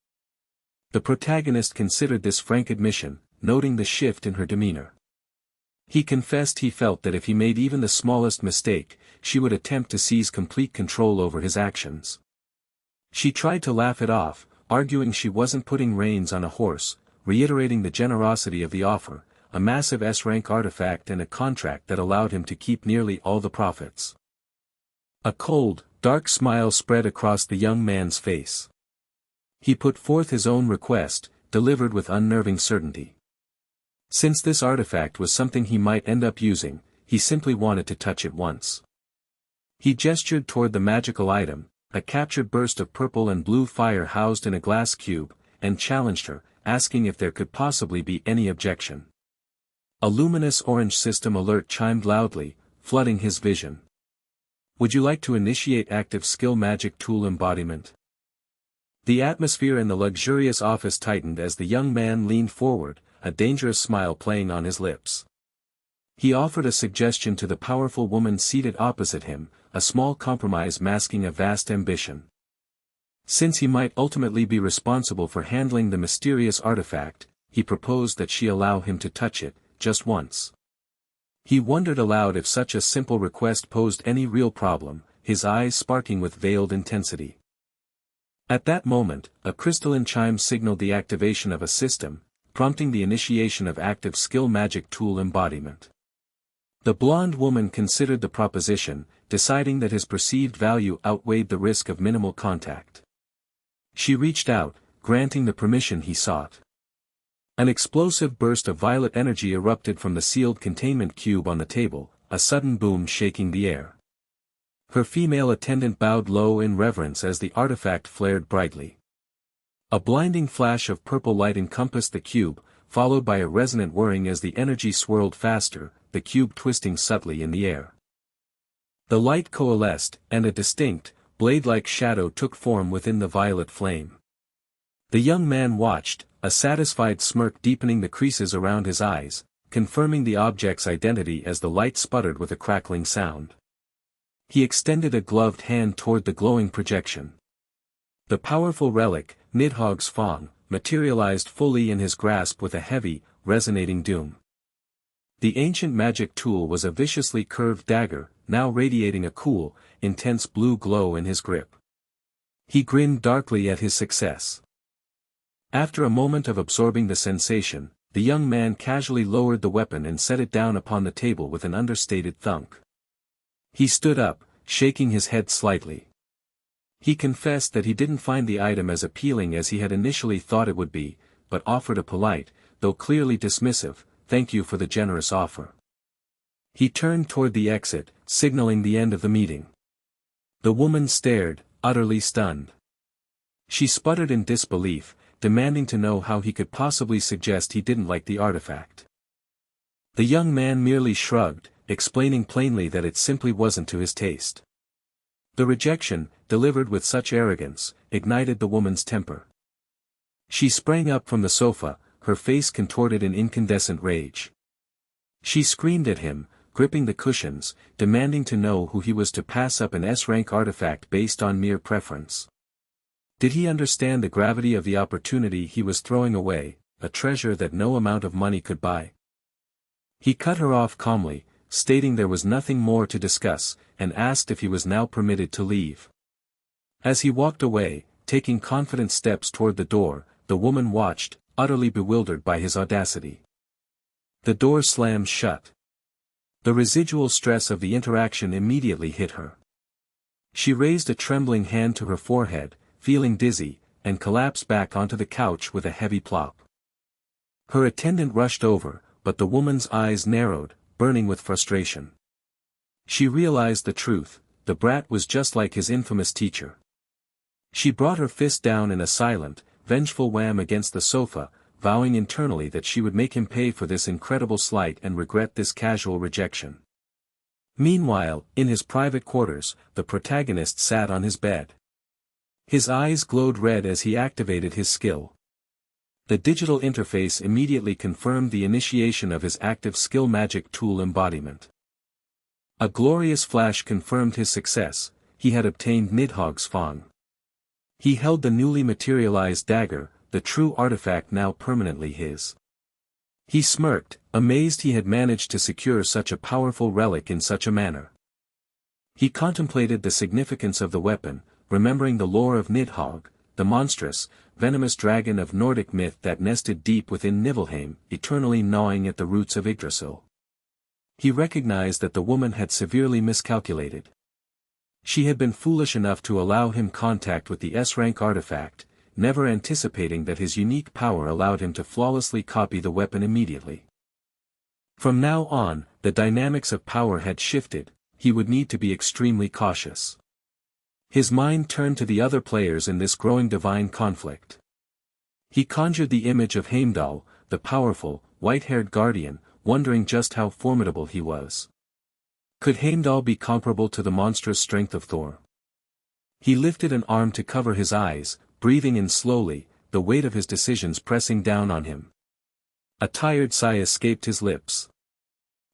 The protagonist considered this frank admission, noting the shift in her demeanor. He confessed he felt that if he made even the smallest mistake, she would attempt to seize complete control over his actions. She tried to laugh it off, arguing she wasn't putting reins on a horse, reiterating the generosity of the offer, a massive S-rank artifact and a contract that allowed him to keep nearly all the profits. A cold, dark smile spread across the young man's face. He put forth his own request, delivered with unnerving certainty. Since this artifact was something he might end up using, he simply wanted to touch it once. He gestured toward the magical item, a captured burst of purple and blue fire housed in a glass cube, and challenged her, asking if there could possibly be any objection. A luminous orange system alert chimed loudly, flooding his vision. Would you like to initiate active skill magic tool embodiment? The atmosphere in the luxurious office tightened as the young man leaned forward, a dangerous smile playing on his lips. He offered a suggestion to the powerful woman seated opposite him, a small compromise masking a vast ambition. Since he might ultimately be responsible for handling the mysterious artifact, he proposed that she allow him to touch it, just once. He wondered aloud if such a simple request posed any real problem, his eyes sparking with veiled intensity. At that moment, a crystalline chime signaled the activation of a system, prompting the initiation of active skill magic tool embodiment. The blonde woman considered the proposition, deciding that his perceived value outweighed the risk of minimal contact. She reached out, granting the permission he sought. An explosive burst of violet energy erupted from the sealed containment cube on the table, a sudden boom shaking the air. Her female attendant bowed low in reverence as the artifact flared brightly. A blinding flash of purple light encompassed the cube, followed by a resonant whirring as the energy swirled faster, the cube twisting subtly in the air. The light coalesced, and a distinct, blade-like shadow took form within the violet flame. The young man watched, a satisfied smirk deepening the creases around his eyes, confirming the object's identity as the light sputtered with a crackling sound. He extended a gloved hand toward the glowing projection. The powerful relic, Nidhogg's Fong, materialized fully in his grasp with a heavy, resonating doom. The ancient magic tool was a viciously curved dagger, now radiating a cool, intense blue glow in his grip. He grinned darkly at his success. After a moment of absorbing the sensation, the young man casually lowered the weapon and set it down upon the table with an understated thunk. He stood up, shaking his head slightly. He confessed that he didn't find the item as appealing as he had initially thought it would be, but offered a polite, though clearly dismissive, "Thank you for the generous offer." He turned toward the exit, signaling the end of the meeting. The woman stared, utterly stunned. She sputtered in disbelief, demanding to know how he could possibly suggest he didn't like the artifact. The young man merely shrugged, explaining plainly that it simply wasn't to his taste. The rejection, delivered with such arrogance, ignited the woman's temper. She sprang up from the sofa, her face contorted in incandescent rage. She screamed at him, gripping the cushions, demanding to know who he was to pass up an S-rank artifact based on mere preference. Did he understand the gravity of the opportunity he was throwing away, a treasure that no amount of money could buy? He cut her off calmly, stating there was nothing more to discuss, and asked if he was now permitted to leave. As he walked away, taking confident steps toward the door, the woman watched, utterly bewildered by his audacity. The door slammed shut. The residual stress of the interaction immediately hit her. She raised a trembling hand to her forehead, feeling dizzy, and collapsed back onto the couch with a heavy plop. Her attendant rushed over, but the woman's eyes narrowed, burning with frustration. She realized the truth, the brat was just like his infamous teacher. She brought her fist down in a silent, vengeful wham against the sofa, vowing internally that she would make him pay for this incredible slight and regret this casual rejection. Meanwhile, in his private quarters, the protagonist sat on his bed. His eyes glowed red as he activated his skill. The digital interface immediately confirmed the initiation of his active skill magic tool embodiment. A glorious flash confirmed his success, he had obtained Nidhogg's Fang. He held the newly materialized dagger, the true artifact now permanently his. He smirked, amazed he had managed to secure such a powerful relic in such a manner. He contemplated the significance of the weapon, remembering the lore of Nidhogg, the monstrous, venomous dragon of Nordic myth that nested deep within Nibelheim, eternally gnawing at the roots of Yggdrasil. He recognized that the woman had severely miscalculated. She had been foolish enough to allow him contact with the S-rank artifact, never anticipating that his unique power allowed him to flawlessly copy the weapon immediately. From now on, the dynamics of power had shifted, he would need to be extremely cautious. His mind turned to the other players in this growing divine conflict. He conjured the image of Heimdall, the powerful, white-haired guardian, wondering just how formidable he was. Could Heimdall be comparable to the monstrous strength of Thor? He lifted an arm to cover his eyes, breathing in slowly, the weight of his decisions pressing down on him. A tired sigh escaped his lips.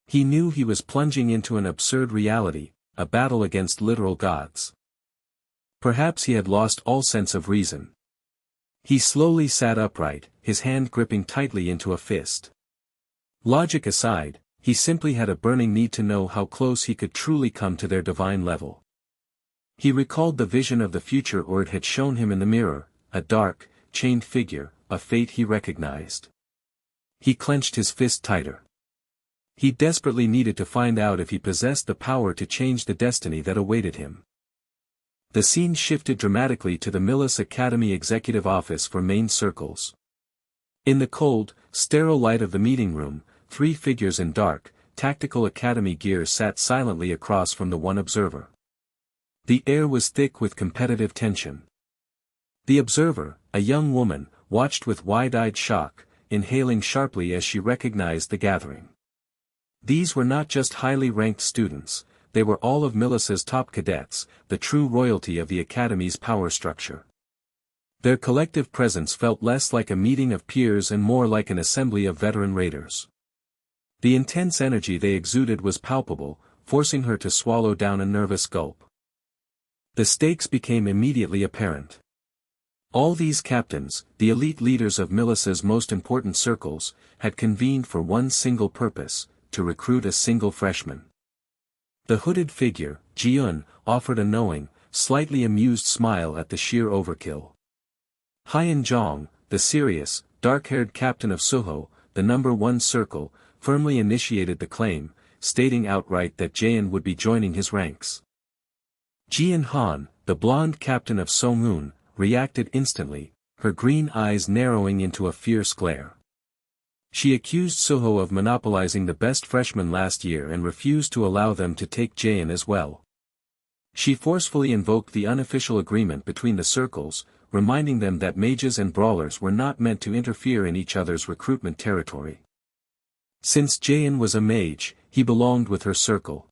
He knew he was plunging into an absurd reality, a battle against literal gods. Perhaps he had lost all sense of reason. He slowly sat upright, his hand gripping tightly into a fist. Logic aside, he simply had a burning need to know how close he could truly come to their divine level. He recalled the vision of the future Ord had shown him in the mirror, a dark, chained figure, a fate he recognized. He clenched his fist tighter. He desperately needed to find out if he possessed the power to change the destiny that awaited him. The scene shifted dramatically to the Millis Academy Executive Office for Main Circles. In the cold, sterile light of the meeting room, 3 figures in dark, tactical academy gear sat silently across from the one observer. The air was thick with competitive tension. The observer, a young woman, watched with wide-eyed shock, inhaling sharply as she recognized the gathering. These were not just highly ranked students, they were all of Millis's top cadets, the true royalty of the academy's power structure. Their collective presence felt less like a meeting of peers and more like an assembly of veteran raiders. The intense energy they exuded was palpable, forcing her to swallow down a nervous gulp. The stakes became immediately apparent. All these captains, the elite leaders of Millis's most important circles, had convened for one single purpose, to recruit a single freshman. The hooded figure, Ji-un, offered a knowing, slightly amused smile at the sheer overkill. Hyeon-jong, the serious, dark-haired captain of Suho, the number 1 circle, firmly initiated the claim, stating outright that Jaein would be joining his ranks. Ji-in-han, the blonde captain of Songhoon, reacted instantly, her green eyes narrowing into a fierce glare. She accused Suho of monopolizing the best freshman last year and refused to allow them to take Jaein as well. She forcefully invoked the unofficial agreement between the circles, reminding them that mages and brawlers were not meant to interfere in each other's recruitment territory. Since Jaein was a mage, he belonged with her circle.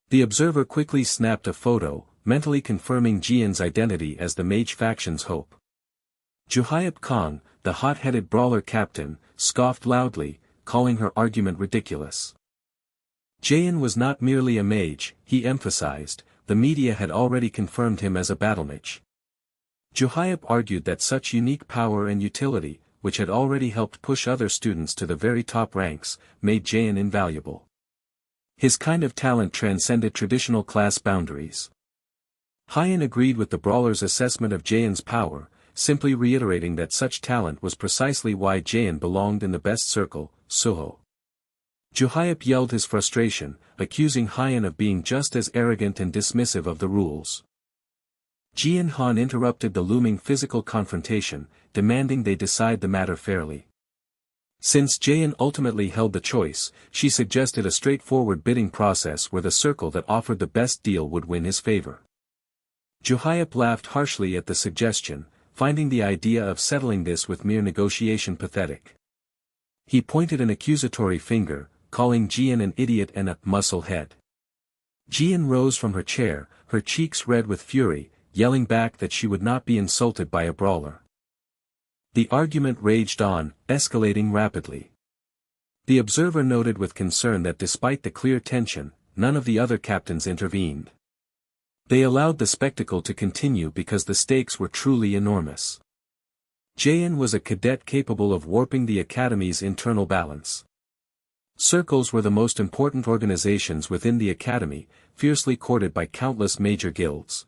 The observer quickly snapped a photo, mentally confirming Jian's identity as the mage faction's hope. Juhyep Kong, the hot-headed brawler captain, scoffed loudly, calling her argument ridiculous. Jaein was not merely a mage, he emphasized, the media had already confirmed him as a battlemage. Juhyep argued that such unique power and utility, which had already helped push other students to the very top ranks, made Jaein invaluable. His kind of talent transcended traditional class boundaries. Hyeon agreed with the brawler's assessment of Jaein's power, simply reiterating that such talent was precisely why Jaein belonged in the best circle, Suho. Juhyep yelled his frustration, accusing Hyeon of being just as arrogant and dismissive of the rules. Jian Han interrupted the looming physical confrontation, demanding they decide the matter fairly. Since Jaein ultimately held the choice, she suggested a straightforward bidding process where the circle that offered the best deal would win his favor. Juhyep laughed harshly at the suggestion, finding the idea of settling this with mere negotiation pathetic. He pointed an accusatory finger, calling Jian an idiot and a muscle head. Jian rose from her chair, her cheeks red with fury, yelling back that she would not be insulted by a brawler. The argument raged on, escalating rapidly. The observer noted with concern that despite the clear tension, none of the other captains intervened. They allowed the spectacle to continue because the stakes were truly enormous. Jaein was a cadet capable of warping the academy's internal balance. Circles were the most important organizations within the academy, fiercely courted by countless major guilds.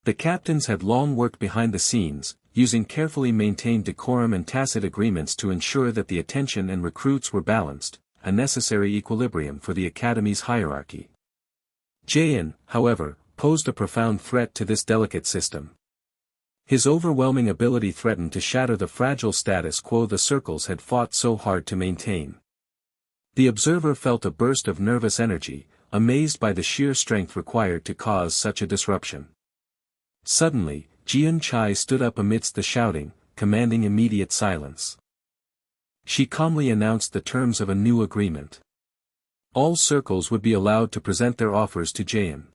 The captains had long worked behind the scenes, using carefully maintained decorum and tacit agreements to ensure that the attention and recruits were balanced, a necessary equilibrium for the academy's hierarchy. Jaein, however, posed a profound threat to this delicate system. His overwhelming ability threatened to shatter the fragile status quo the circles had fought so hard to maintain. The observer felt a burst of nervous energy, amazed by the sheer strength required to cause such a disruption. Suddenly, Jian Chai stood up amidst the shouting, commanding immediate silence. She calmly announced the terms of a new agreement. All circles would be allowed to present their offers to Jaein.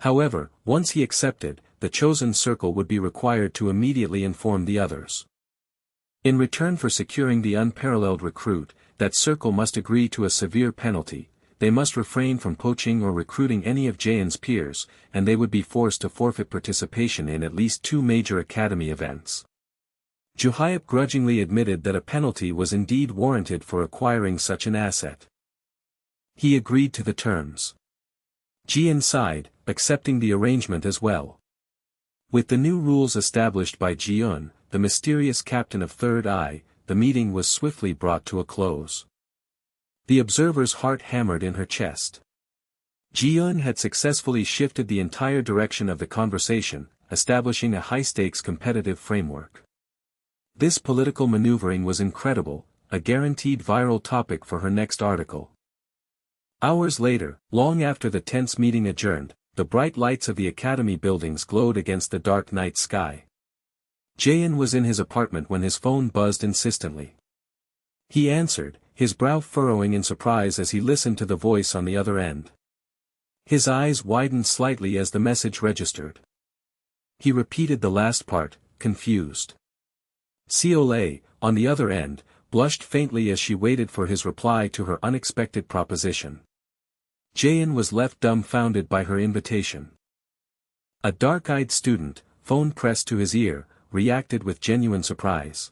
However, once he accepted, the chosen circle would be required to immediately inform the others. In return for securing the unparalleled recruit, that circle must agree to a severe penalty. They must refrain from poaching or recruiting any of Jaein's peers, and they would be forced to forfeit participation in at least 2 major academy events. Juhyep grudgingly admitted that a penalty was indeed warranted for acquiring such an asset. He agreed to the terms. Jian sighed, accepting the arrangement as well. With the new rules established by Jiun, the mysterious captain of Third Eye, the meeting was swiftly brought to a close. The observer's heart hammered in her chest. Jiun had successfully shifted the entire direction of the conversation, establishing a high-stakes competitive framework. This political maneuvering was incredible, a guaranteed viral topic for her next article. Hours later, long after the tense meeting adjourned, the bright lights of the academy buildings glowed against the dark night sky. Jaein was in his apartment when his phone buzzed insistently. He answered, his brow furrowing in surprise as he listened to the voice on the other end. His eyes widened slightly as the message registered. He repeated the last part, confused. Ciolé, on the other end, blushed faintly as she waited for his reply to her unexpected proposition. Jaein was left dumbfounded by her invitation. A dark-eyed student, phone pressed to his ear, reacted with genuine surprise.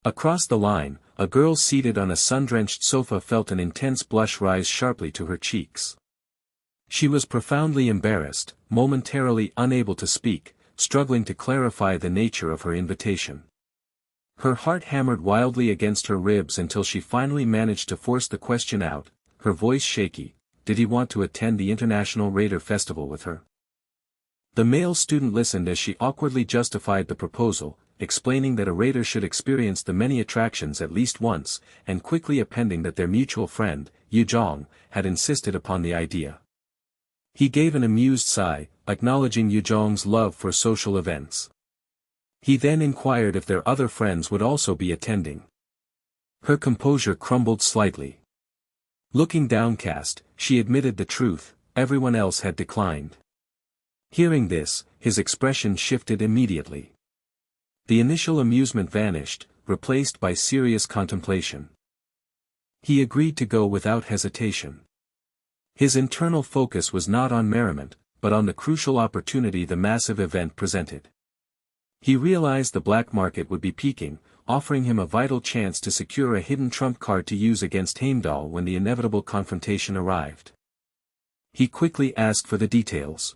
Across the line, a girl seated on a sun-drenched sofa felt an intense blush rise sharply to her cheeks. She was profoundly embarrassed, momentarily unable to speak, struggling to clarify the nature of her invitation. Her heart hammered wildly against her ribs until she finally managed to force the question out, her voice shaky. Did he want to attend the International Raider Festival with her? The male student listened as she awkwardly justified the proposal, explaining that a raider should experience the many attractions at least once, and quickly appending that their mutual friend, Yuzhong, had insisted upon the idea. He gave an amused sigh, acknowledging Yuzhong's love for social events. He then inquired if their other friends would also be attending. Her composure crumbled slightly. Looking downcast, she admitted the truth, everyone else had declined. Hearing this, his expression shifted immediately. The initial amusement vanished, replaced by serious contemplation. He agreed to go without hesitation. His internal focus was not on merriment, but on the crucial opportunity the massive event presented. He realized the black market would be peaking, offering him a vital chance to secure a hidden trump card to use against Heimdall when the inevitable confrontation arrived. He quickly asked for the details.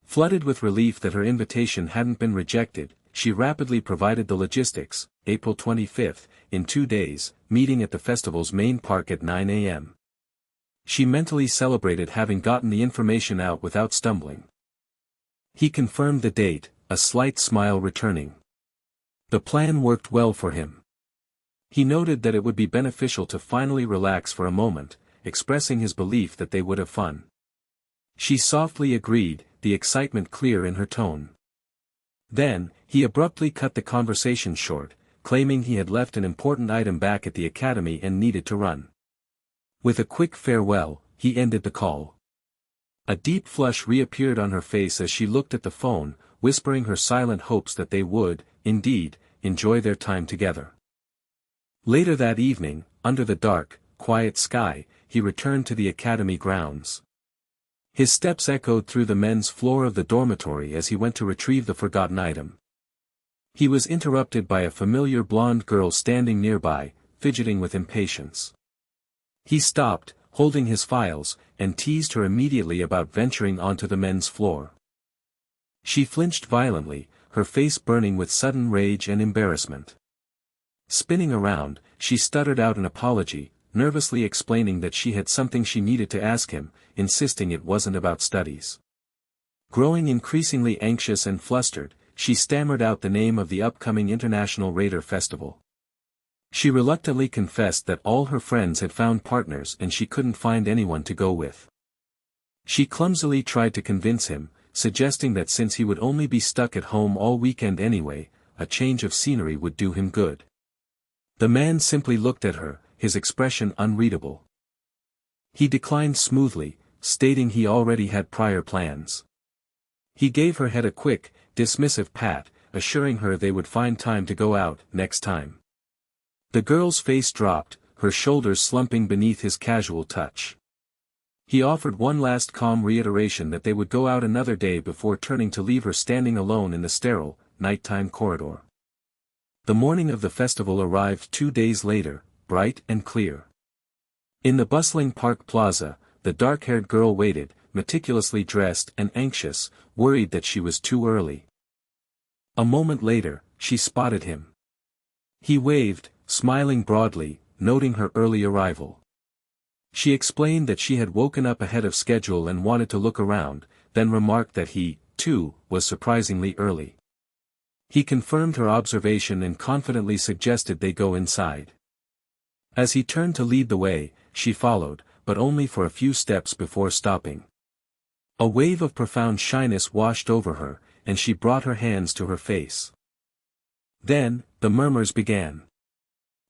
Flooded with relief that her invitation hadn't been rejected, she rapidly provided the logistics. April 25, in 2 days, meeting at the festival's main park at 9 a.m. She mentally celebrated having gotten the information out without stumbling. He confirmed the date, a slight smile returning. The plan worked well for him. He noted that it would be beneficial to finally relax for a moment, expressing his belief that they would have fun. She softly agreed, the excitement clear in her tone. Then, he abruptly cut the conversation short, claiming he had left an important item back at the academy and needed to run. With a quick farewell, he ended the call. A deep flush reappeared on her face as she looked at the phone, whispering her silent hopes that they would, indeed, enjoy their time together. Later that evening, under the dark, quiet sky, he returned to the academy grounds. His steps echoed through the men's floor of the dormitory as he went to retrieve the forgotten item. He was interrupted by a familiar blonde girl standing nearby, fidgeting with impatience. He stopped, holding his files, and teased her immediately about venturing onto the men's floor. She flinched violently, her face burning with sudden rage and embarrassment. Spinning around, she stuttered out an apology, nervously explaining that she had something she needed to ask him, insisting it wasn't about studies. Growing increasingly anxious and flustered, she stammered out the name of the upcoming International Raider Festival. She reluctantly confessed that all her friends had found partners and she couldn't find anyone to go with. She clumsily tried to convince him, suggesting that since he would only be stuck at home all weekend anyway, a change of scenery would do him good. The man simply looked at her, his expression unreadable. He declined smoothly, stating he already had prior plans. He gave her head a quick, dismissive pat, assuring her they would find time to go out next time. The girl's face dropped, her shoulders slumping beneath his casual touch. He offered one last calm reiteration that they would go out another day before turning to leave her standing alone in the sterile, nighttime corridor. The morning of the festival arrived 2 days later, bright and clear. In the bustling park plaza, the dark-haired girl waited, meticulously dressed and anxious, worried that she was too early. A moment later, she spotted him. He waved, smiling broadly, noting her early arrival. She explained that she had woken up ahead of schedule and wanted to look around, then remarked that he, too, was surprisingly early. He confirmed her observation and confidently suggested they go inside. As he turned to lead the way, she followed, but only for a few steps before stopping. A wave of profound shyness washed over her, and she brought her hands to her face. Then, the murmurs began.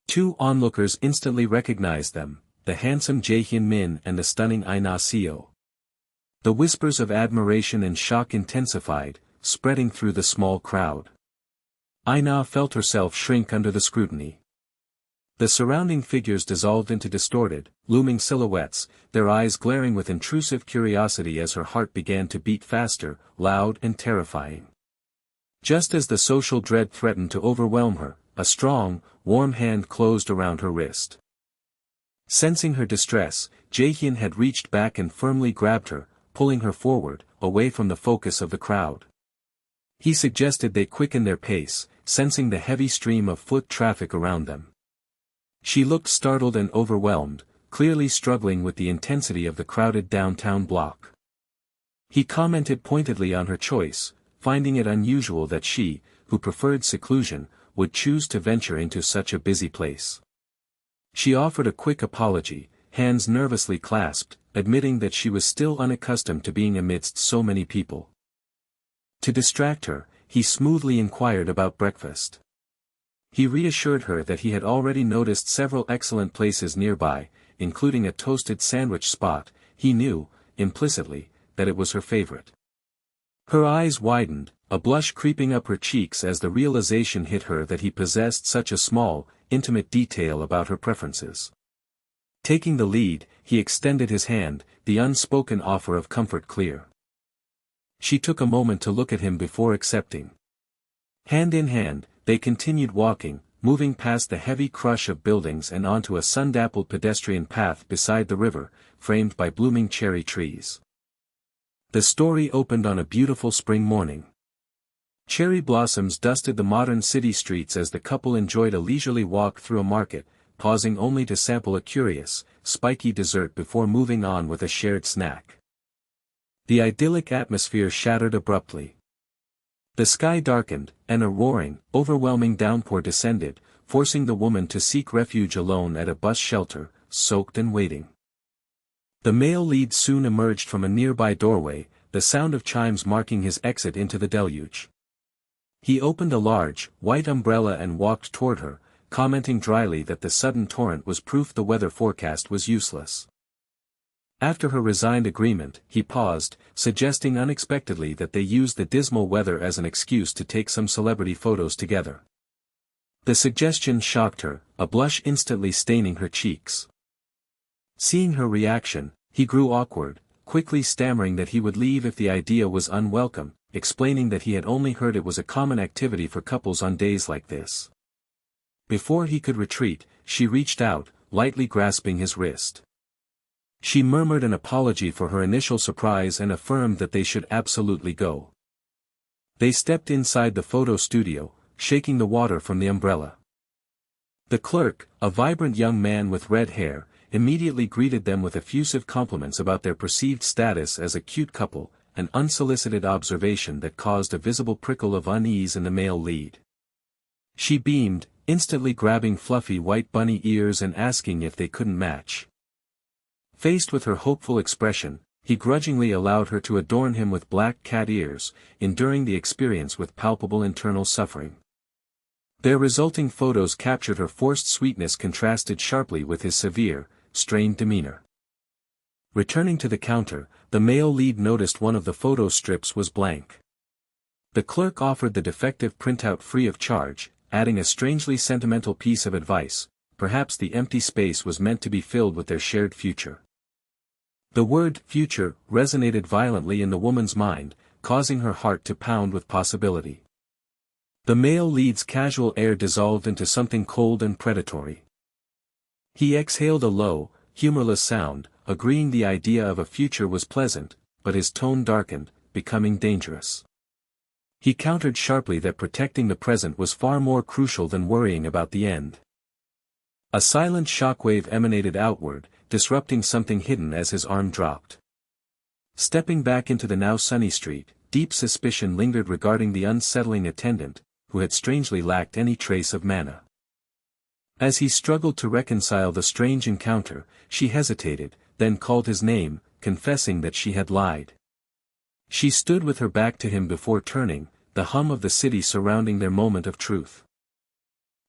2 onlookers instantly recognized them, the handsome Jae-hyun Min and the stunning Aina Seo. The whispers of admiration and shock intensified, spreading through the small crowd. Aina felt herself shrink under the scrutiny. The surrounding figures dissolved into distorted, looming silhouettes, their eyes glaring with intrusive curiosity as her heart began to beat faster, loud and terrifying. Just as the social dread threatened to overwhelm her, a strong, warm hand closed around her wrist. Sensing her distress, Jae-hyun had reached back and firmly grabbed her, pulling her forward, away from the focus of the crowd. He suggested they quicken their pace, sensing the heavy stream of foot traffic around them. She looked startled and overwhelmed, clearly struggling with the intensity of the crowded downtown block. He commented pointedly on her choice, finding it unusual that she, who preferred seclusion, would choose to venture into such a busy place. She offered a quick apology, hands nervously clasped, admitting that she was still unaccustomed to being amidst so many people. To distract her, he smoothly inquired about breakfast. He reassured her that he had already noticed several excellent places nearby, including a toasted sandwich spot. He knew, implicitly, that it was her favorite. Her eyes widened, a blush creeping up her cheeks as the realization hit her that he possessed such a small, intimate detail about her preferences. Taking the lead, he extended his hand, the unspoken offer of comfort clear. She took a moment to look at him before accepting. Hand in hand, they continued walking, moving past the heavy crush of buildings and onto a sun-dappled pedestrian path beside the river, framed by blooming cherry trees. The story opened on a beautiful spring morning. Cherry blossoms dusted the modern city streets as the couple enjoyed a leisurely walk through a market, pausing only to sample a curious, spiky dessert before moving on with a shared snack. The idyllic atmosphere shattered abruptly. The sky darkened, and a roaring, overwhelming downpour descended, forcing the woman to seek refuge alone at a bus shelter, soaked and waiting. The male lead soon emerged from a nearby doorway, the sound of chimes marking his exit into the deluge. He opened a large, white umbrella and walked toward her, commenting dryly that the sudden torrent was proof the weather forecast was useless. After her resigned agreement, he paused, suggesting unexpectedly that they use the dismal weather as an excuse to take some celebrity photos together. The suggestion shocked her, a blush instantly staining her cheeks. Seeing her reaction, he grew awkward, quickly stammering that he would leave if the idea was unwelcome, explaining that he had only heard it was a common activity for couples on days like this. Before he could retreat, she reached out, lightly grasping his wrist. She murmured an apology for her initial surprise and affirmed that they should absolutely go. They stepped inside the photo studio, shaking the water from the umbrella. The clerk, a vibrant young man with red hair, immediately greeted them with effusive compliments about their perceived status as a cute couple, an unsolicited observation that caused a visible prickle of unease in the male lead. She beamed, instantly grabbing fluffy white bunny ears and asking if they couldn't match. Faced with her hopeful expression, he grudgingly allowed her to adorn him with black cat ears, enduring the experience with palpable internal suffering. Their resulting photos captured her forced sweetness contrasted sharply with his severe, strained demeanor. Returning to the counter, the male lead noticed one of the photo strips was blank. The clerk offered the defective printout free of charge, adding a strangely sentimental piece of advice: perhaps the empty space was meant to be filled with their shared future. The word future resonated violently in the woman's mind, causing her heart to pound with possibility. The male lead's casual air dissolved into something cold and predatory. He exhaled a low, humorless sound, agreeing the idea of a future was pleasant, but his tone darkened, becoming dangerous. He countered sharply that protecting the present was far more crucial than worrying about the end. A silent shockwave emanated outward, disrupting something hidden as his arm dropped. Stepping back into the now sunny street, deep suspicion lingered regarding the unsettling attendant, who had strangely lacked any trace of mana. As he struggled to reconcile the strange encounter, she hesitated, then called his name, confessing that she had lied. She stood with her back to him before turning, the hum of the city surrounding their moment of truth.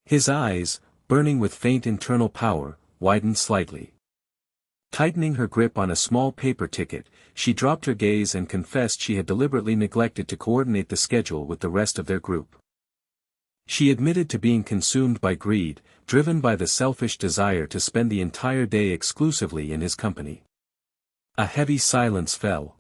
His eyes, burning with faint internal power, widened slightly. Tightening her grip on a small paper ticket, she dropped her gaze and confessed she had deliberately neglected to coordinate the schedule with the rest of their group. She admitted to being consumed by greed, driven by the selfish desire to spend the entire day exclusively in his company. A heavy silence fell.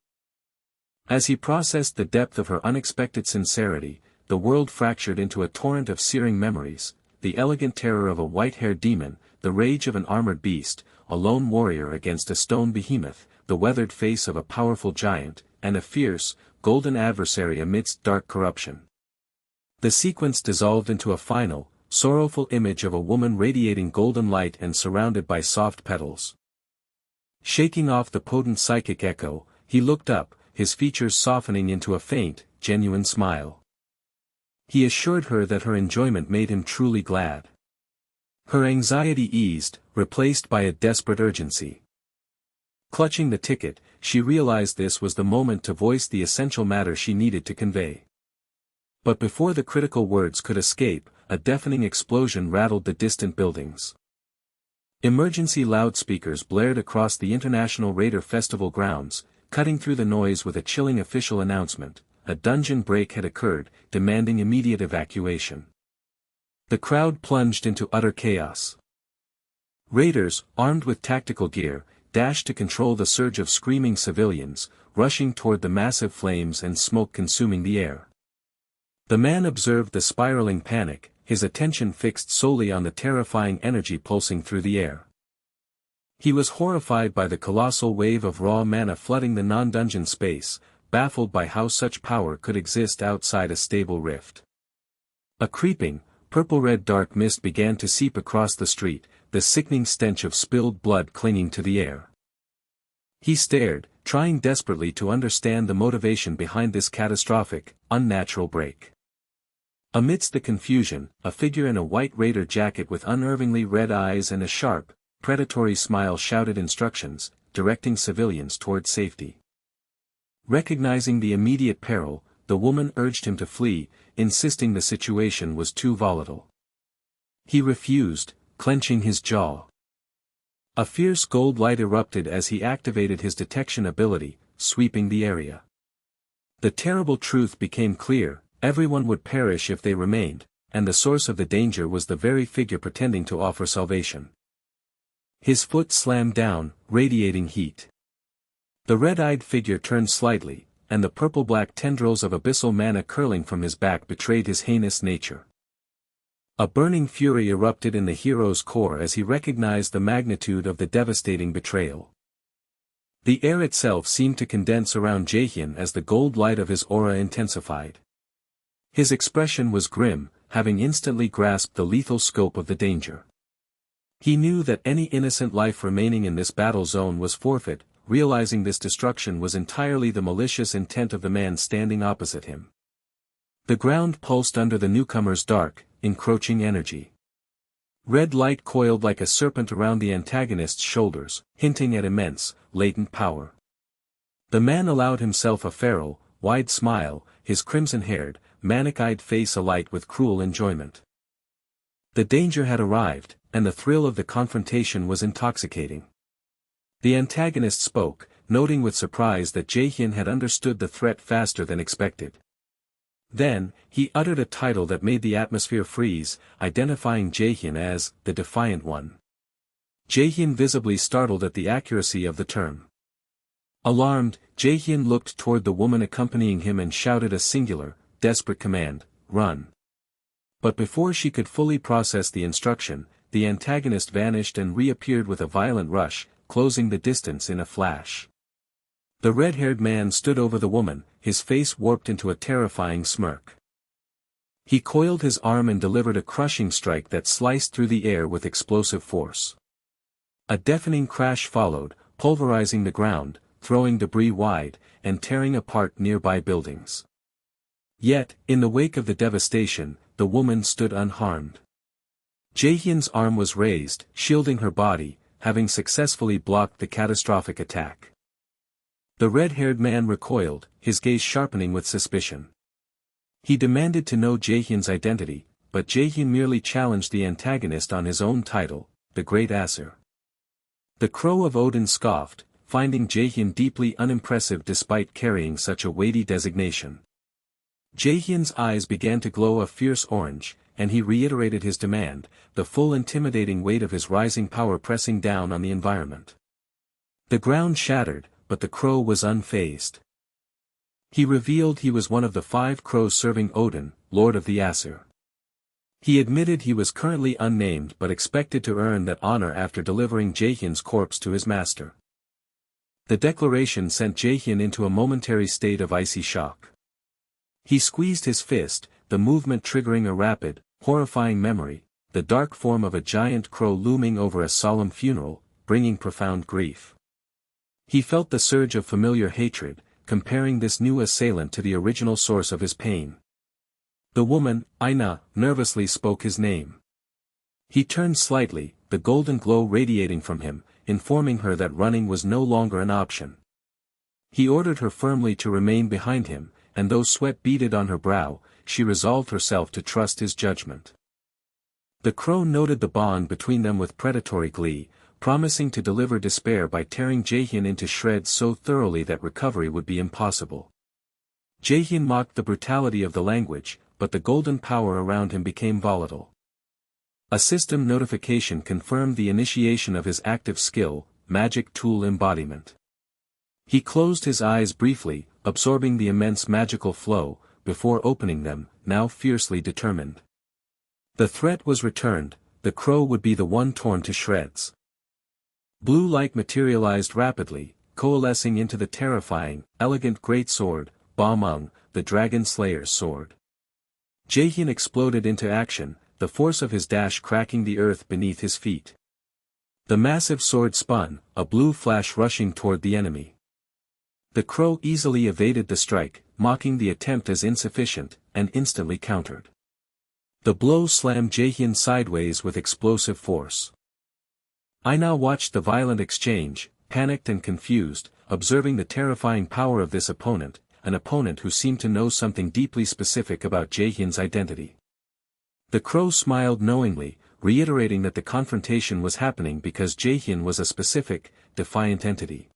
As he processed the depth of her unexpected sincerity, the world fractured into a torrent of searing memories: the elegant terror of a white-haired demon, the rage of an armored beast, a lone warrior against a stone behemoth, the weathered face of a powerful giant, and a fierce, golden adversary amidst dark corruption. The sequence dissolved into a final, sorrowful image of a woman radiating golden light and surrounded by soft petals. Shaking off the potent psychic echo, he looked up, his features softening into a faint, genuine smile. He assured her that her enjoyment made him truly glad. Her anxiety eased, replaced by a desperate urgency. Clutching the ticket, she realized this was the moment to voice the essential matter she needed to convey. But before the critical words could escape, a deafening explosion rattled the distant buildings. Emergency loudspeakers blared across the International Raider Festival grounds, cutting through the noise with a chilling official announcement: a dungeon break had occurred, demanding immediate evacuation. The crowd plunged into utter chaos. Raiders, armed with tactical gear, dashed to control the surge of screaming civilians, rushing toward the massive flames and smoke consuming the air. The man observed the spiraling panic, his attention fixed solely on the terrifying energy pulsing through the air. He was horrified by the colossal wave of raw mana flooding the non-dungeon space, baffled by how such power could exist outside a stable rift. A creeping, purple-red dark mist began to seep across the street, the sickening stench of spilled blood clinging to the air. He stared, trying desperately to understand the motivation behind this catastrophic, unnatural break. Amidst the confusion, a figure in a white raider jacket with unervingly red eyes and a sharp, predatory smile shouted instructions, directing civilians toward safety. Recognizing the immediate peril, the woman urged him to flee, insisting the situation was too volatile. He refused, clenching his jaw. A fierce gold light erupted as he activated his detection ability, sweeping the area. The terrible truth became clear: everyone would perish if they remained, and the source of the danger was the very figure pretending to offer salvation. His foot slammed down, radiating heat. The red-eyed figure turned slightly, and the purple-black tendrils of abyssal mana curling from his back betrayed his heinous nature. A burning fury erupted in the hero's core as he recognized the magnitude of the devastating betrayal. The air itself seemed to condense around Jaehyun as the gold light of his aura intensified. His expression was grim, having instantly grasped the lethal scope of the danger. He knew that any innocent life remaining in this battle zone was forfeit, realizing this destruction was entirely the malicious intent of the man standing opposite him. The ground pulsed under the newcomer's dark, encroaching energy. Red light coiled like a serpent around the antagonist's shoulders, hinting at immense, latent power. The man allowed himself a feral, wide smile, his crimson-haired, manic-eyed face alight with cruel enjoyment. The danger had arrived, and the thrill of the confrontation was intoxicating. The antagonist spoke, noting with surprise that Jaehyun had understood the threat faster than expected. Then, he uttered a title that made the atmosphere freeze, identifying Jaehyun as the Defiant One. Jaehyun visibly startled at the accuracy of the term. Alarmed, Jaehyun looked toward the woman accompanying him and shouted a singular, desperate command: "Run." But before she could fully process the instruction, the antagonist vanished and reappeared with a violent rush, closing the distance in a flash. The red-haired man stood over the woman, his face warped into a terrifying smirk. He coiled his arm and delivered a crushing strike that sliced through the air with explosive force. A deafening crash followed, pulverizing the ground, throwing debris wide, and tearing apart nearby buildings. Yet, in the wake of the devastation, the woman stood unharmed. Jaehyun's arm was raised, shielding her body, having successfully blocked the catastrophic attack. The red-haired man recoiled, his gaze sharpening with suspicion. He demanded to know Jaehyun's identity, but Jaehyun merely challenged the antagonist on his own title, the Great Aesir. The Crow of Odin scoffed, finding Jaehyun deeply unimpressive despite carrying such a weighty designation. Jaehyun's eyes began to glow a fierce orange, and he reiterated his demand, the full intimidating weight of his rising power pressing down on the environment. The ground shattered, but the crow was unfazed. He revealed he was one of the 5 crows serving Odin, Lord of the Aesir. He admitted he was currently unnamed but expected to earn that honor after delivering Jaehyun's corpse to his master. The declaration sent Jaehyun into a momentary state of icy shock. He squeezed his fist, the movement triggering a rapid, horrifying memory, the dark form of a giant crow looming over a solemn funeral, bringing profound grief. He felt the surge of familiar hatred, comparing this new assailant to the original source of his pain. The woman, Aina, nervously spoke his name. He turned slightly, the golden glow radiating from him, informing her that running was no longer an option. He ordered her firmly to remain behind him, and though sweat beaded on her brow, she resolved herself to trust his judgment. The crow noted the bond between them with predatory glee, promising to deliver despair by tearing Jaehyun into shreds so thoroughly that recovery would be impossible. Jaehyun mocked the brutality of the language, but the golden power around him became volatile. A system notification confirmed the initiation of his active skill, magic tool embodiment. He closed his eyes briefly, absorbing the immense magical flow, before opening them, now fiercely determined. The threat was returned, the crow would be the one torn to shreds. Blue light materialized rapidly, coalescing into the terrifying, elegant greatsword, Ba Meng, the Dragon Slayer's sword. Jaehyun exploded into action, the force of his dash cracking the earth beneath his feet. The massive sword spun, a blue flash rushing toward the enemy. The crow easily evaded the strike, mocking the attempt as insufficient, and instantly countered. The blow slammed Jaehyun sideways with explosive force. Aina watched the violent exchange, panicked and confused, observing the terrifying power of this opponent, an opponent who seemed to know something deeply specific about Jaehyun's identity. The crow smiled knowingly, reiterating that the confrontation was happening because Jaehyun was a specific, defiant entity.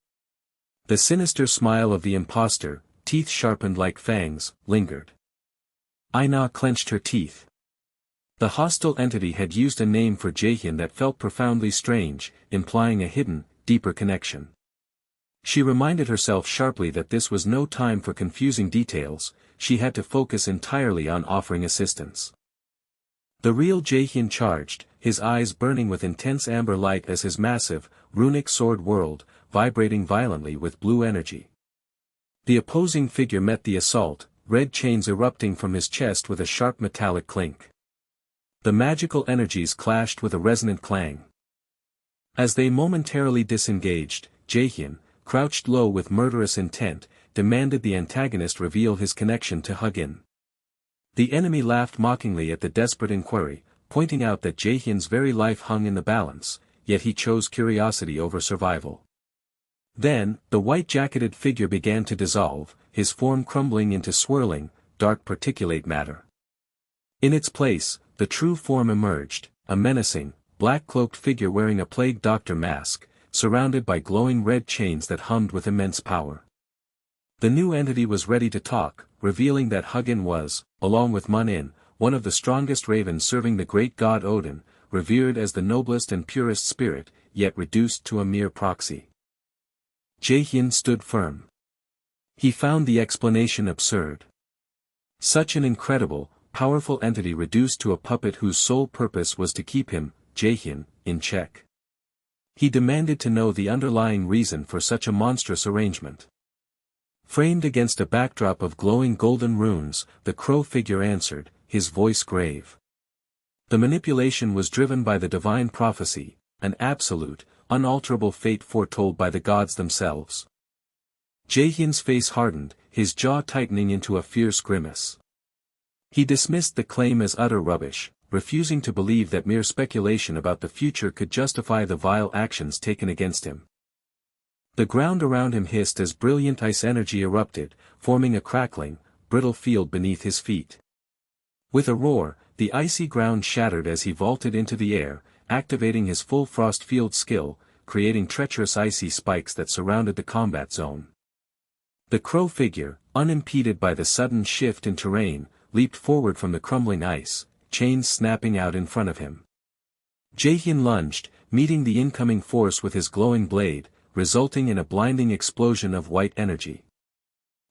The sinister smile of the impostor, teeth sharpened like fangs, lingered. Aina clenched her teeth. The hostile entity had used a name for Jaehyun that felt profoundly strange, implying a hidden, deeper connection. She reminded herself sharply that this was no time for confusing details, she had to focus entirely on offering assistance. The real Jaehyun charged, his eyes burning with intense amber light as his massive, runic sword whirled, vibrating violently with blue energy. The opposing figure met the assault, red chains erupting from his chest with a sharp metallic clink. The magical energies clashed with a resonant clang. As they momentarily disengaged, Jaehyun, crouched low with murderous intent, demanded the antagonist reveal his connection to Hugin. The enemy laughed mockingly at the desperate inquiry, pointing out that Jaehyun's very life hung in the balance, yet he chose curiosity over survival. Then, the white-jacketed figure began to dissolve, his form crumbling into swirling, dark particulate matter. In its place, the true form emerged, a menacing, black-cloaked figure wearing a plague doctor mask, surrounded by glowing red chains that hummed with immense power. The new entity was ready to talk, revealing that Hugin was, along with Mun-in, one of the strongest ravens serving the great god Odin, revered as the noblest and purest spirit, yet reduced to a mere proxy. Jaehyun stood firm. He found the explanation absurd. Such an incredible, powerful entity reduced to a puppet whose sole purpose was to keep him, Jaehyun, in check. He demanded to know the underlying reason for such a monstrous arrangement. Framed against a backdrop of glowing golden runes, the crow figure answered, his voice grave. The manipulation was driven by the divine prophecy, an absolute, unalterable fate foretold by the gods themselves. Jaehyun's face hardened, his jaw tightening into a fierce grimace. He dismissed the claim as utter rubbish, refusing to believe that mere speculation about the future could justify the vile actions taken against him. The ground around him hissed as brilliant ice energy erupted, forming a crackling, brittle field beneath his feet. With a roar, the icy ground shattered as he vaulted into the air, activating his full frost field skill, creating treacherous icy spikes that surrounded the combat zone. The crow figure, unimpeded by the sudden shift in terrain, leaped forward from the crumbling ice, chains snapping out in front of him. Jaehyun lunged, meeting the incoming force with his glowing blade, resulting in a blinding explosion of white energy.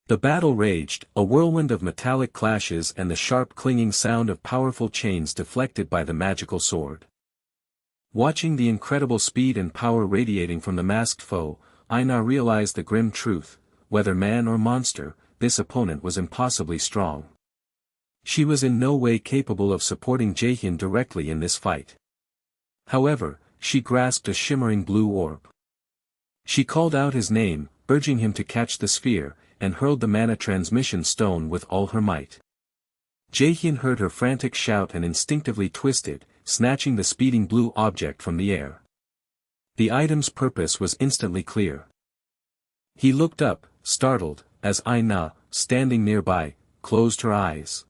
The battle raged, a whirlwind of metallic clashes and the sharp clinging sound of powerful chains deflected by the magical sword. Watching the incredible speed and power radiating from the masked foe, Aina realized the grim truth: whether man or monster, this opponent was impossibly strong. She was in no way capable of supporting Jaehyun directly in this fight. However, she grasped a shimmering blue orb. She called out his name, urging him to catch the sphere, and hurled the mana transmission stone with all her might. Jaehyun heard her frantic shout and instinctively twisted, snatching the speeding blue object from the air. The item's purpose was instantly clear. He looked up, startled, as Aina, standing nearby, closed her eyes.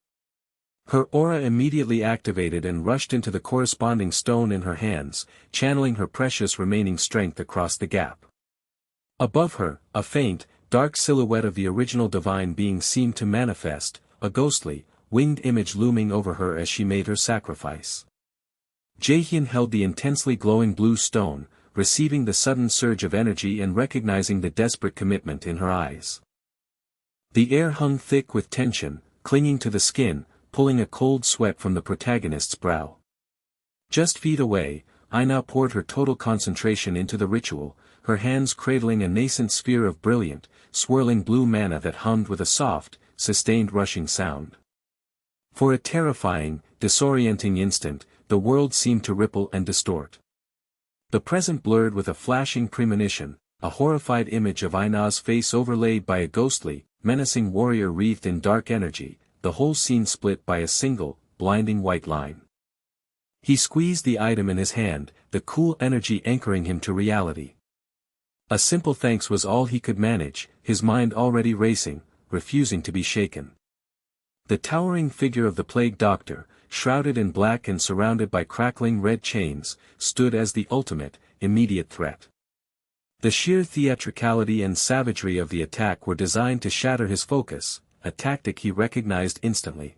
Her aura immediately activated and rushed into the corresponding stone in her hands, channeling her precious remaining strength across the gap. Above her, a faint, dark silhouette of the original divine being seemed to manifest, a ghostly, winged image looming over her as she made her sacrifice. Jaehyun held the intensely glowing blue stone, receiving the sudden surge of energy and recognizing the desperate commitment in her eyes. The air hung thick with tension, clinging to the skin, pulling a cold sweat from the protagonist's brow. Just feet away, Aina poured her total concentration into the ritual, her hands cradling a nascent sphere of brilliant, swirling blue mana that hummed with a soft, sustained rushing sound. For a terrifying, disorienting instant, the world seemed to ripple and distort. The present blurred with a flashing premonition, a horrified image of Aina's face overlaid by a ghostly, menacing warrior wreathed in dark energy, the whole scene split by a single, blinding white line. He squeezed the item in his hand, the cool energy anchoring him to reality. A simple thanks was all he could manage, his mind already racing, refusing to be shaken. The towering figure of the plague doctor, shrouded in black and surrounded by crackling red chains, stood as the ultimate, immediate threat. The sheer theatricality and savagery of the attack were designed to shatter his focus, a tactic he recognized instantly.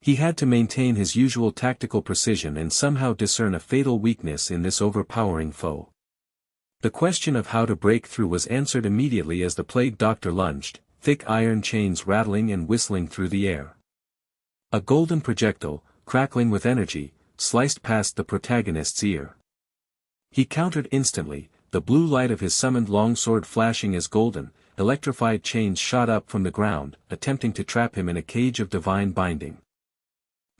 He had to maintain his usual tactical precision and somehow discern a fatal weakness in this overpowering foe. The question of how to break through was answered immediately as the plague doctor lunged, thick iron chains rattling and whistling through the air. A golden projectile, crackling with energy, sliced past the protagonist's ear. He countered instantly, the blue light of his summoned longsword flashing as golden, electrified chains shot up from the ground, attempting to trap him in a cage of divine binding.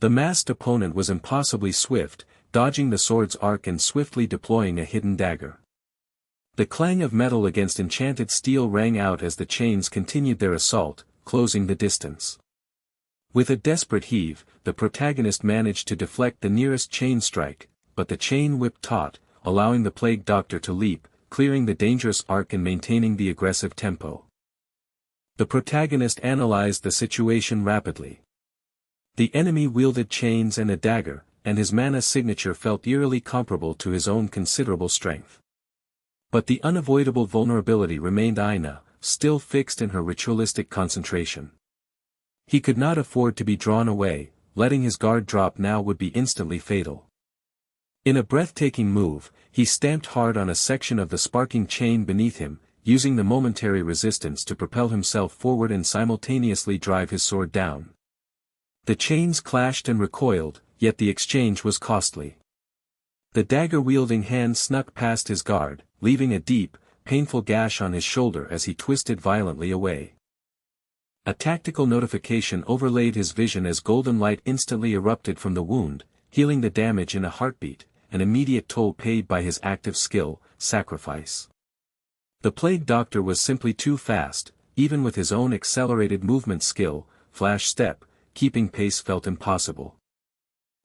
The masked opponent was impossibly swift, dodging the sword's arc and swiftly deploying a hidden dagger. The clang of metal against enchanted steel rang out as the chains continued their assault, closing the distance. With a desperate heave, the protagonist managed to deflect the nearest chain strike, but the chain whipped taut, allowing the plague doctor to leap, clearing the dangerous arc and maintaining the aggressive tempo. The protagonist analyzed the situation rapidly. The enemy wielded chains and a dagger, and his mana signature felt eerily comparable to his own considerable strength. But the unavoidable vulnerability remained Aina, still fixed in her ritualistic concentration. He could not afford to be drawn away, letting his guard drop now would be instantly fatal. In a breathtaking move, he stamped hard on a section of the sparking chain beneath him, using the momentary resistance to propel himself forward and simultaneously drive his sword down. The chains clashed and recoiled, yet the exchange was costly. The dagger-wielding hand snuck past his guard, leaving a deep, painful gash on his shoulder as he twisted violently away. A tactical notification overlaid his vision as golden light instantly erupted from the wound, healing the damage in a heartbeat, an immediate toll paid by his active skill, sacrifice. The plague doctor was simply too fast, even with his own accelerated movement skill, flash step, keeping pace felt impossible.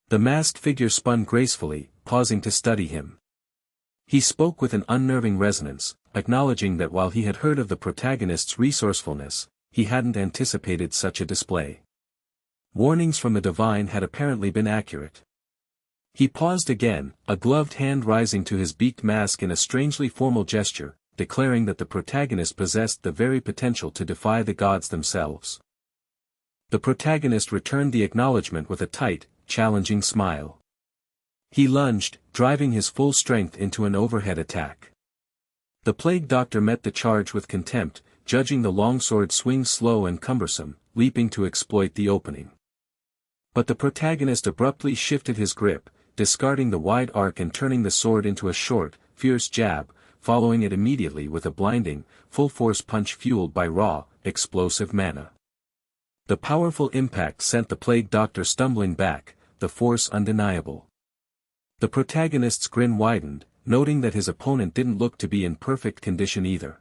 The masked figure spun gracefully, pausing to study him. He spoke with an unnerving resonance, acknowledging that while he had heard of the protagonist's resourcefulness, he hadn't anticipated such a display. Warnings from the divine had apparently been accurate. He paused again, a gloved hand rising to his beaked mask in a strangely formal gesture, declaring that the protagonist possessed the very potential to defy the gods themselves. The protagonist returned the acknowledgement with a tight, challenging smile. He lunged, driving his full strength into an overhead attack. The plague doctor met the charge with contempt, judging the longsword swing slow and cumbersome, leaping to exploit the opening. But the protagonist abruptly shifted his grip, discarding the wide arc and turning the sword into a short, fierce jab, following it immediately with a blinding, full-force punch fueled by raw, explosive mana. The powerful impact sent the plague doctor stumbling back, the force undeniable. The protagonist's grin widened, noting that his opponent didn't look to be in perfect condition either.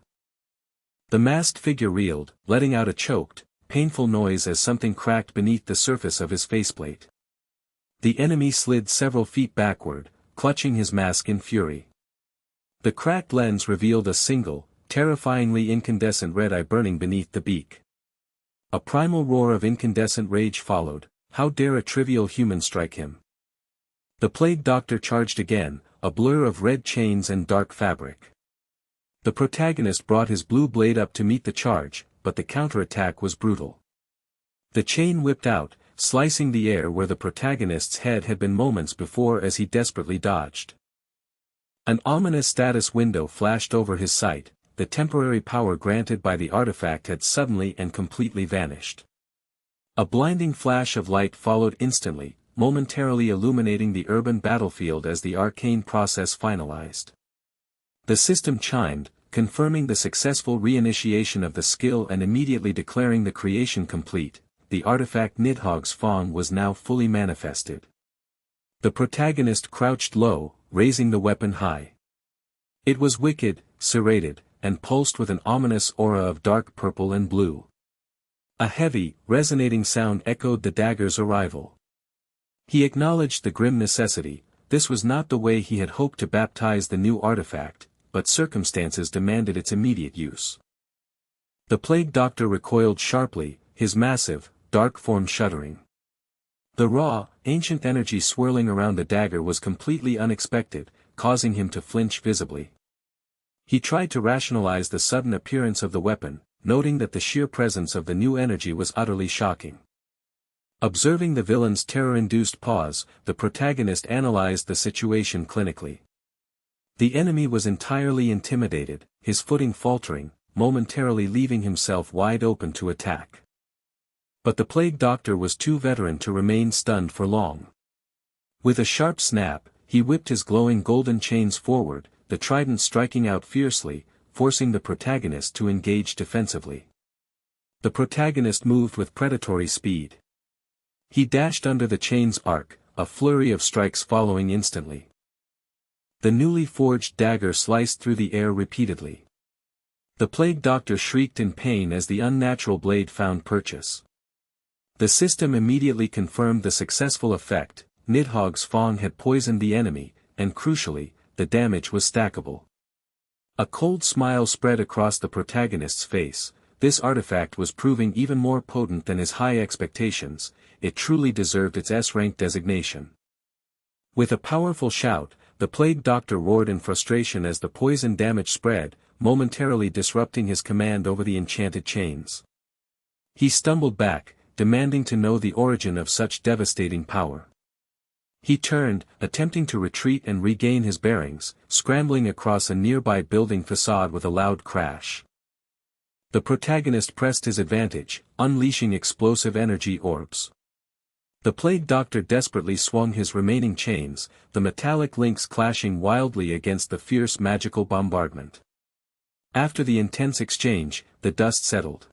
The masked figure reeled, letting out a choked, painful noise as something cracked beneath the surface of his faceplate. The enemy slid several feet backward, clutching his mask in fury. The cracked lens revealed a single, terrifyingly incandescent red eye burning beneath the beak. A primal roar of incandescent rage followed. How dare a trivial human strike him? The plague doctor charged again, a blur of red chains and dark fabric. The protagonist brought his blue blade up to meet the charge, but the counterattack was brutal. The chain whipped out, slicing the air where the protagonist's head had been moments before as he desperately dodged. An ominous status window flashed over his sight, the temporary power granted by the artifact had suddenly and completely vanished. A blinding flash of light followed instantly, momentarily illuminating the urban battlefield as the arcane process finalized. The system chimed, confirming the successful reinitiation of the skill and immediately declaring the creation complete. The artifact Nidhogg's Fawn was now fully manifested. The protagonist crouched low, raising the weapon high. It was wicked, serrated, and pulsed with an ominous aura of dark purple and blue. A heavy, resonating sound echoed the dagger's arrival. He acknowledged the grim necessity. This was not the way he had hoped to baptize the new artifact, but circumstances demanded its immediate use. The plague doctor recoiled sharply, his massive, dark form shuddering. The raw, ancient energy swirling around the dagger was completely unexpected, causing him to flinch visibly. He tried to rationalize the sudden appearance of the weapon, noting that the sheer presence of the new energy was utterly shocking. Observing the villain's terror-induced pause, the protagonist analyzed the situation clinically. The enemy was entirely intimidated, his footing faltering, momentarily leaving himself wide open to attack. But the plague doctor was too veteran to remain stunned for long. With a sharp snap, he whipped his glowing golden chains forward, the trident striking out fiercely, forcing the protagonist to engage defensively. The protagonist moved with predatory speed. He dashed under the chain's arc, a flurry of strikes following instantly. The newly forged dagger sliced through the air repeatedly. The plague doctor shrieked in pain as the unnatural blade found purchase. The system immediately confirmed the successful effect. Nidhogg's Fong had poisoned the enemy, and crucially, the damage was stackable. A cold smile spread across the protagonist's face. This artifact was proving even more potent than his high expectations. It truly deserved its S-rank designation. With a powerful shout, the plague doctor roared in frustration as the poison damage spread, momentarily disrupting his command over the enchanted chains. He stumbled back, demanding to know the origin of such devastating power. He turned, attempting to retreat and regain his bearings, scrambling across a nearby building facade with a loud crash. The protagonist pressed his advantage, unleashing explosive energy orbs. The plague doctor desperately swung his remaining chains, the metallic links clashing wildly against the fierce magical bombardment. After the intense exchange, the dust settled.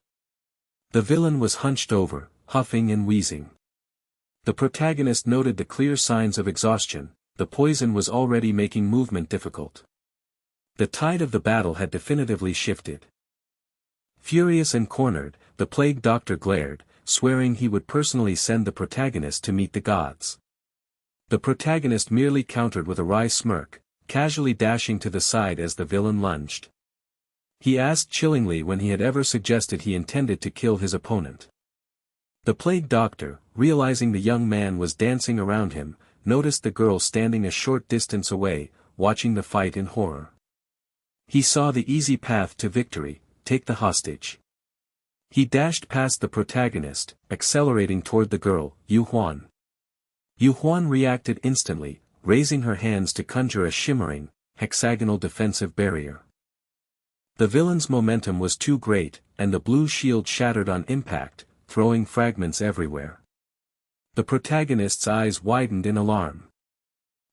The villain was hunched over, huffing and wheezing. The protagonist noted the clear signs of exhaustion. The poison was already making movement difficult. The tide of the battle had definitively shifted. Furious and cornered, the plague doctor glared, swearing he would personally send the protagonist to meet the gods. The protagonist merely countered with a wry smirk, casually dashing to the side as the villain lunged. He asked chillingly when he had ever suggested he intended to kill his opponent. The plague doctor, realizing the young man was dancing around him, noticed the girl standing a short distance away, watching the fight in horror. He saw the easy path to victory: take the hostage. He dashed past the protagonist, accelerating toward the girl, Yu Huan. Yu Huan reacted instantly, raising her hands to conjure a shimmering, hexagonal defensive barrier. The villain's momentum was too great, and the blue shield shattered on impact, throwing fragments everywhere. The protagonist's eyes widened in alarm.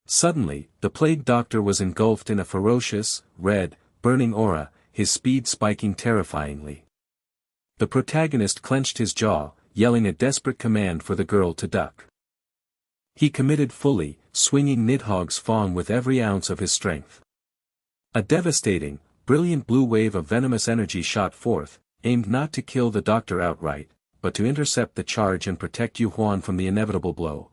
Suddenly, the plague doctor was engulfed in a ferocious, red, burning aura, his speed spiking terrifyingly. The protagonist clenched his jaw, yelling a desperate command for the girl to duck. He committed fully, swinging Nidhogg's Fong with every ounce of his strength. A devastating, brilliant blue wave of venomous energy shot forth, aimed not to kill the doctor outright, but to intercept the charge and protect Yu Huan from the inevitable blow.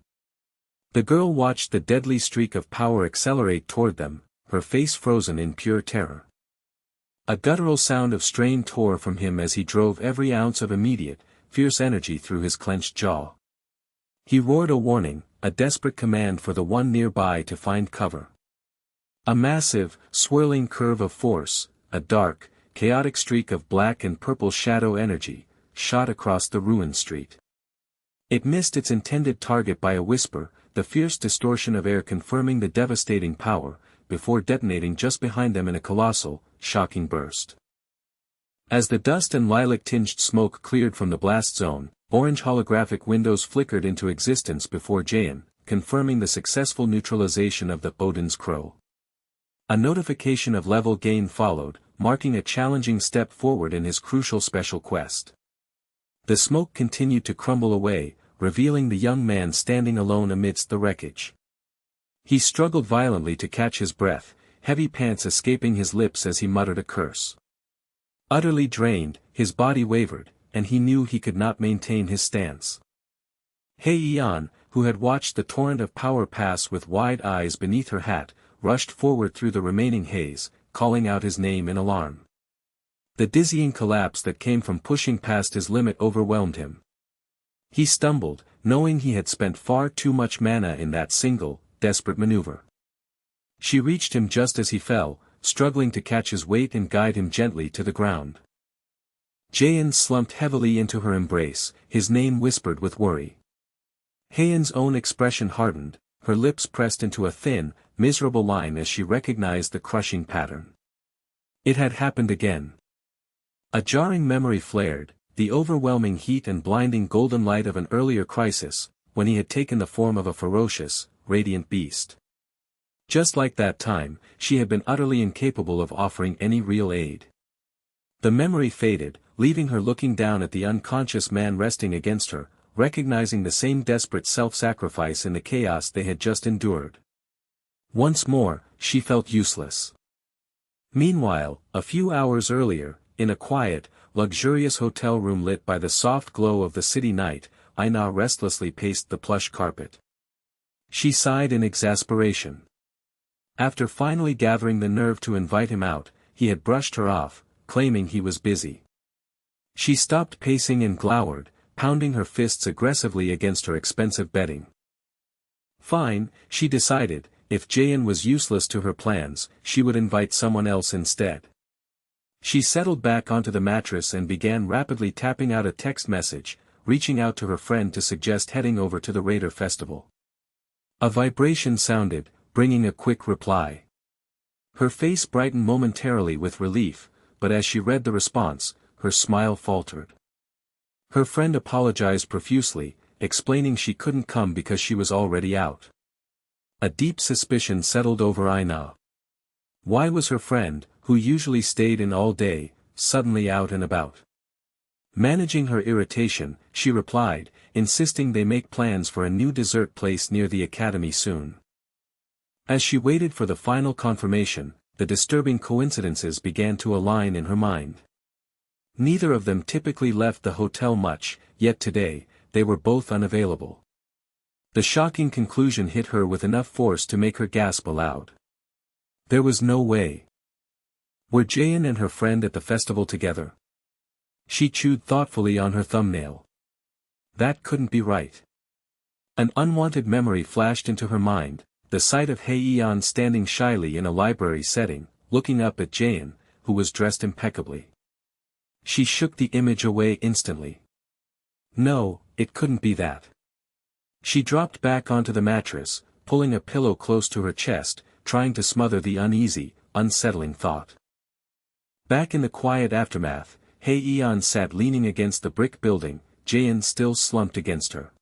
The girl watched the deadly streak of power accelerate toward them, her face frozen in pure terror. A guttural sound of strain tore from him as he drove every ounce of immediate, fierce energy through his clenched jaw. He roared a warning, a desperate command for the one nearby to find cover. A massive, swirling curve of force, a dark, chaotic streak of black and purple shadow energy, shot across the ruined street. It missed its intended target by a whisper, the fierce distortion of air confirming the devastating power, before detonating just behind them in a colossal, shocking burst. As the dust and lilac-tinged smoke cleared from the blast zone, orange holographic windows flickered into existence before Jaein, confirming the successful neutralization of the Odin's Crow. A notification of level gain followed, marking a challenging step forward in his crucial special quest. The smoke continued to crumble away, revealing the young man standing alone amidst the wreckage. He struggled violently to catch his breath, heavy pants escaping his lips as he muttered a curse. Utterly drained, his body wavered, and he knew he could not maintain his stance. Hei-An, who had watched the torrent of power pass with wide eyes beneath her hat, rushed forward through the remaining haze, calling out his name in alarm. The dizzying collapse that came from pushing past his limit overwhelmed him. He stumbled, knowing he had spent far too much mana in that single, desperate maneuver. She reached him just as he fell, struggling to catch his weight and guide him gently to the ground. Jaein slumped heavily into her embrace, his name whispered with worry. Heian's own expression hardened, her lips pressed into a thin, miserable line as she recognized the crushing pattern. It had happened again. A jarring memory flared, the overwhelming heat and blinding golden light of an earlier crisis, when he had taken the form of a ferocious, radiant beast. Just like that time, she had been utterly incapable of offering any real aid. The memory faded, leaving her looking down at the unconscious man resting against her, recognizing the same desperate self-sacrifice in the chaos they had just endured. Once more, she felt useless. Meanwhile, a few hours earlier, in a quiet, luxurious hotel room lit by the soft glow of the city night, Aina restlessly paced the plush carpet. She sighed in exasperation. After finally gathering the nerve to invite him out, he had brushed her off, claiming he was busy. She stopped pacing and glowered, pounding her fists aggressively against her expensive bedding. Fine, she decided, if Jaein was useless to her plans, she would invite someone else instead. She settled back onto the mattress and began rapidly tapping out a text message, reaching out to her friend to suggest heading over to the Raider Festival. A vibration sounded, bringing a quick reply. Her face brightened momentarily with relief, but as she read the response, her smile faltered. Her friend apologized profusely, explaining she couldn't come because she was already out. A deep suspicion settled over Aina. Why was her friend, who usually stayed in all day, suddenly out and about? Managing her irritation, she replied, insisting they make plans for a new dessert place near the academy soon. As she waited for the final confirmation, the disturbing coincidences began to align in her mind. Neither of them typically left the hotel much, yet today, they were both unavailable. The shocking conclusion hit her with enough force to make her gasp aloud. There was no way. Were Jaein and her friend at the festival together? She chewed thoughtfully on her thumbnail. That couldn't be right. An unwanted memory flashed into her mind, the sight of Hei-An standing shyly in a library setting, looking up at Jaein, who was dressed impeccably. She shook the image away instantly. No, it couldn't be that. She dropped back onto the mattress, pulling a pillow close to her chest, trying to smother the uneasy, unsettling thought. Back in the quiet aftermath, Hei-An sat leaning against the brick building, Jaein still slumped against her.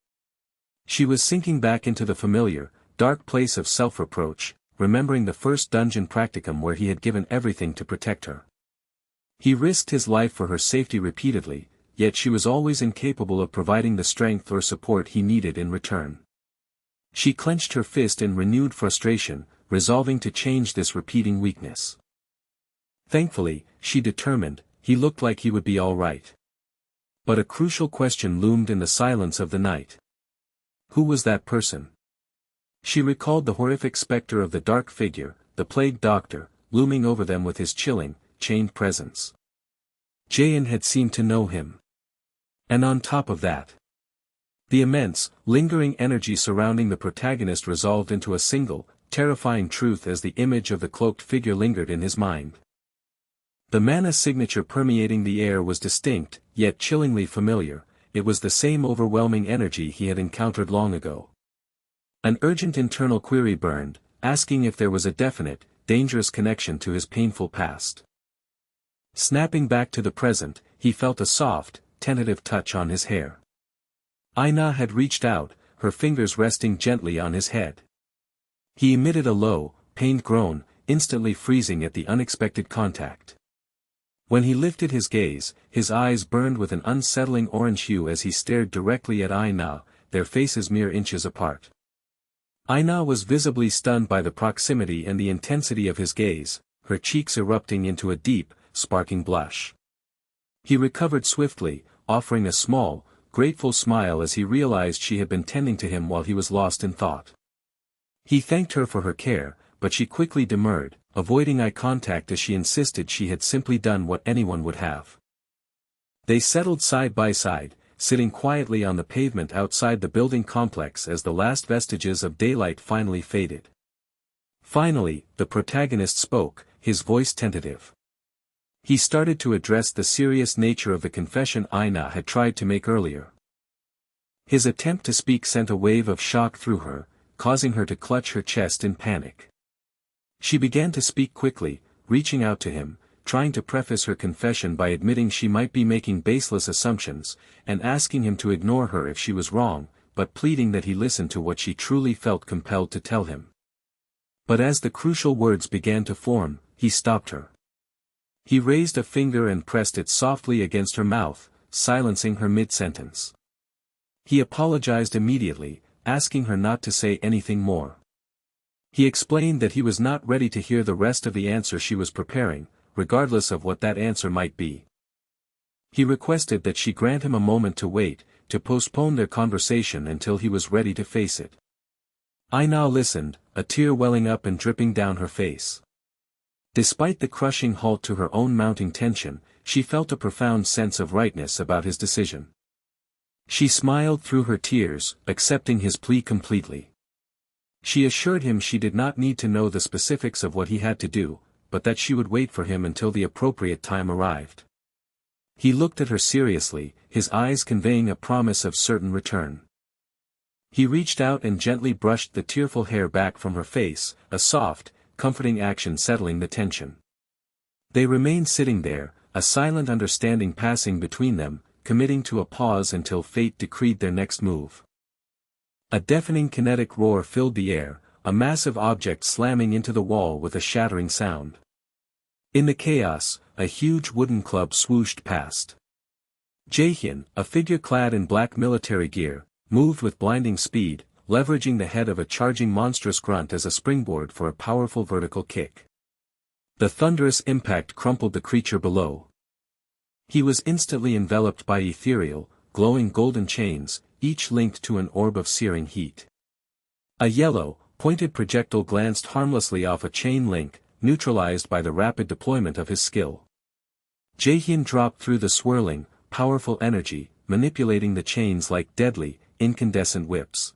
She was sinking back into the familiar, dark place of self-reproach, remembering the first dungeon practicum where he had given everything to protect her. He risked his life for her safety repeatedly, yet she was always incapable of providing the strength or support he needed in return. She clenched her fist in renewed frustration, resolving to change this repeating weakness. Thankfully, she determined, he looked like he would be all right. But a crucial question loomed in the silence of the night. Who was that person? She recalled the horrific specter of the dark figure, the plague doctor, looming over them with his chilling, chained presence. Jaein had seemed to know him. And on top of that, the immense, lingering energy surrounding the protagonist resolved into a single, terrifying truth as the image of the cloaked figure lingered in his mind. The mana signature permeating the air was distinct, yet chillingly familiar. It was the same overwhelming energy he had encountered long ago. An urgent internal query burned, asking if there was a definite, dangerous connection to his painful past. Snapping back to the present, he felt a soft, tentative touch on his hair. Aina had reached out, her fingers resting gently on his head. He emitted a low, pained groan, instantly freezing at the unexpected contact. When he lifted his gaze, his eyes burned with an unsettling orange hue as he stared directly at Aina, their faces mere inches apart. Aina was visibly stunned by the proximity and the intensity of his gaze, her cheeks erupting into a deep, sparking blush. He recovered swiftly, offering a small, grateful smile as he realized she had been tending to him while he was lost in thought. He thanked her for her care, but she quickly demurred, avoiding eye contact as she insisted she had simply done what anyone would have. They settled side by side, sitting quietly on the pavement outside the building complex as the last vestiges of daylight finally faded. Finally, the protagonist spoke, his voice tentative. He started to address the serious nature of the confession Aina had tried to make earlier. His attempt to speak sent a wave of shock through her, causing her to clutch her chest in panic. She began to speak quickly, reaching out to him, trying to preface her confession by admitting she might be making baseless assumptions, and asking him to ignore her if she was wrong, but pleading that he listen to what she truly felt compelled to tell him. But as the crucial words began to form, he stopped her. He raised a finger and pressed it softly against her mouth, silencing her mid-sentence. He apologized immediately, asking her not to say anything more. He explained that he was not ready to hear the rest of the answer she was preparing, regardless of what that answer might be. He requested that she grant him a moment to wait, to postpone their conversation until he was ready to face it. Aina listened, a tear welling up and dripping down her face. Despite the crushing halt to her own mounting tension, she felt a profound sense of rightness about his decision. She smiled through her tears, accepting his plea completely. She assured him she did not need to know the specifics of what he had to do, but that she would wait for him until the appropriate time arrived. He looked at her seriously, his eyes conveying a promise of certain return. He reached out and gently brushed the tearful hair back from her face, a soft, comforting action settling the tension. They remained sitting there, a silent understanding passing between them, committing to a pause until fate decreed their next move. A deafening kinetic roar filled the air, a massive object slamming into the wall with a shattering sound. In the chaos, a huge wooden club swooshed past. Jaehyun, a figure clad in black military gear, moved with blinding speed, leveraging the head of a charging monstrous grunt as a springboard for a powerful vertical kick. The thunderous impact crumpled the creature below. He was instantly enveloped by ethereal, glowing golden chains, each linked to an orb of searing heat. A yellow, pointed projectile glanced harmlessly off a chain link, neutralized by the rapid deployment of his skill. Jaehyun dropped through the swirling, powerful energy, manipulating the chains like deadly, incandescent whips.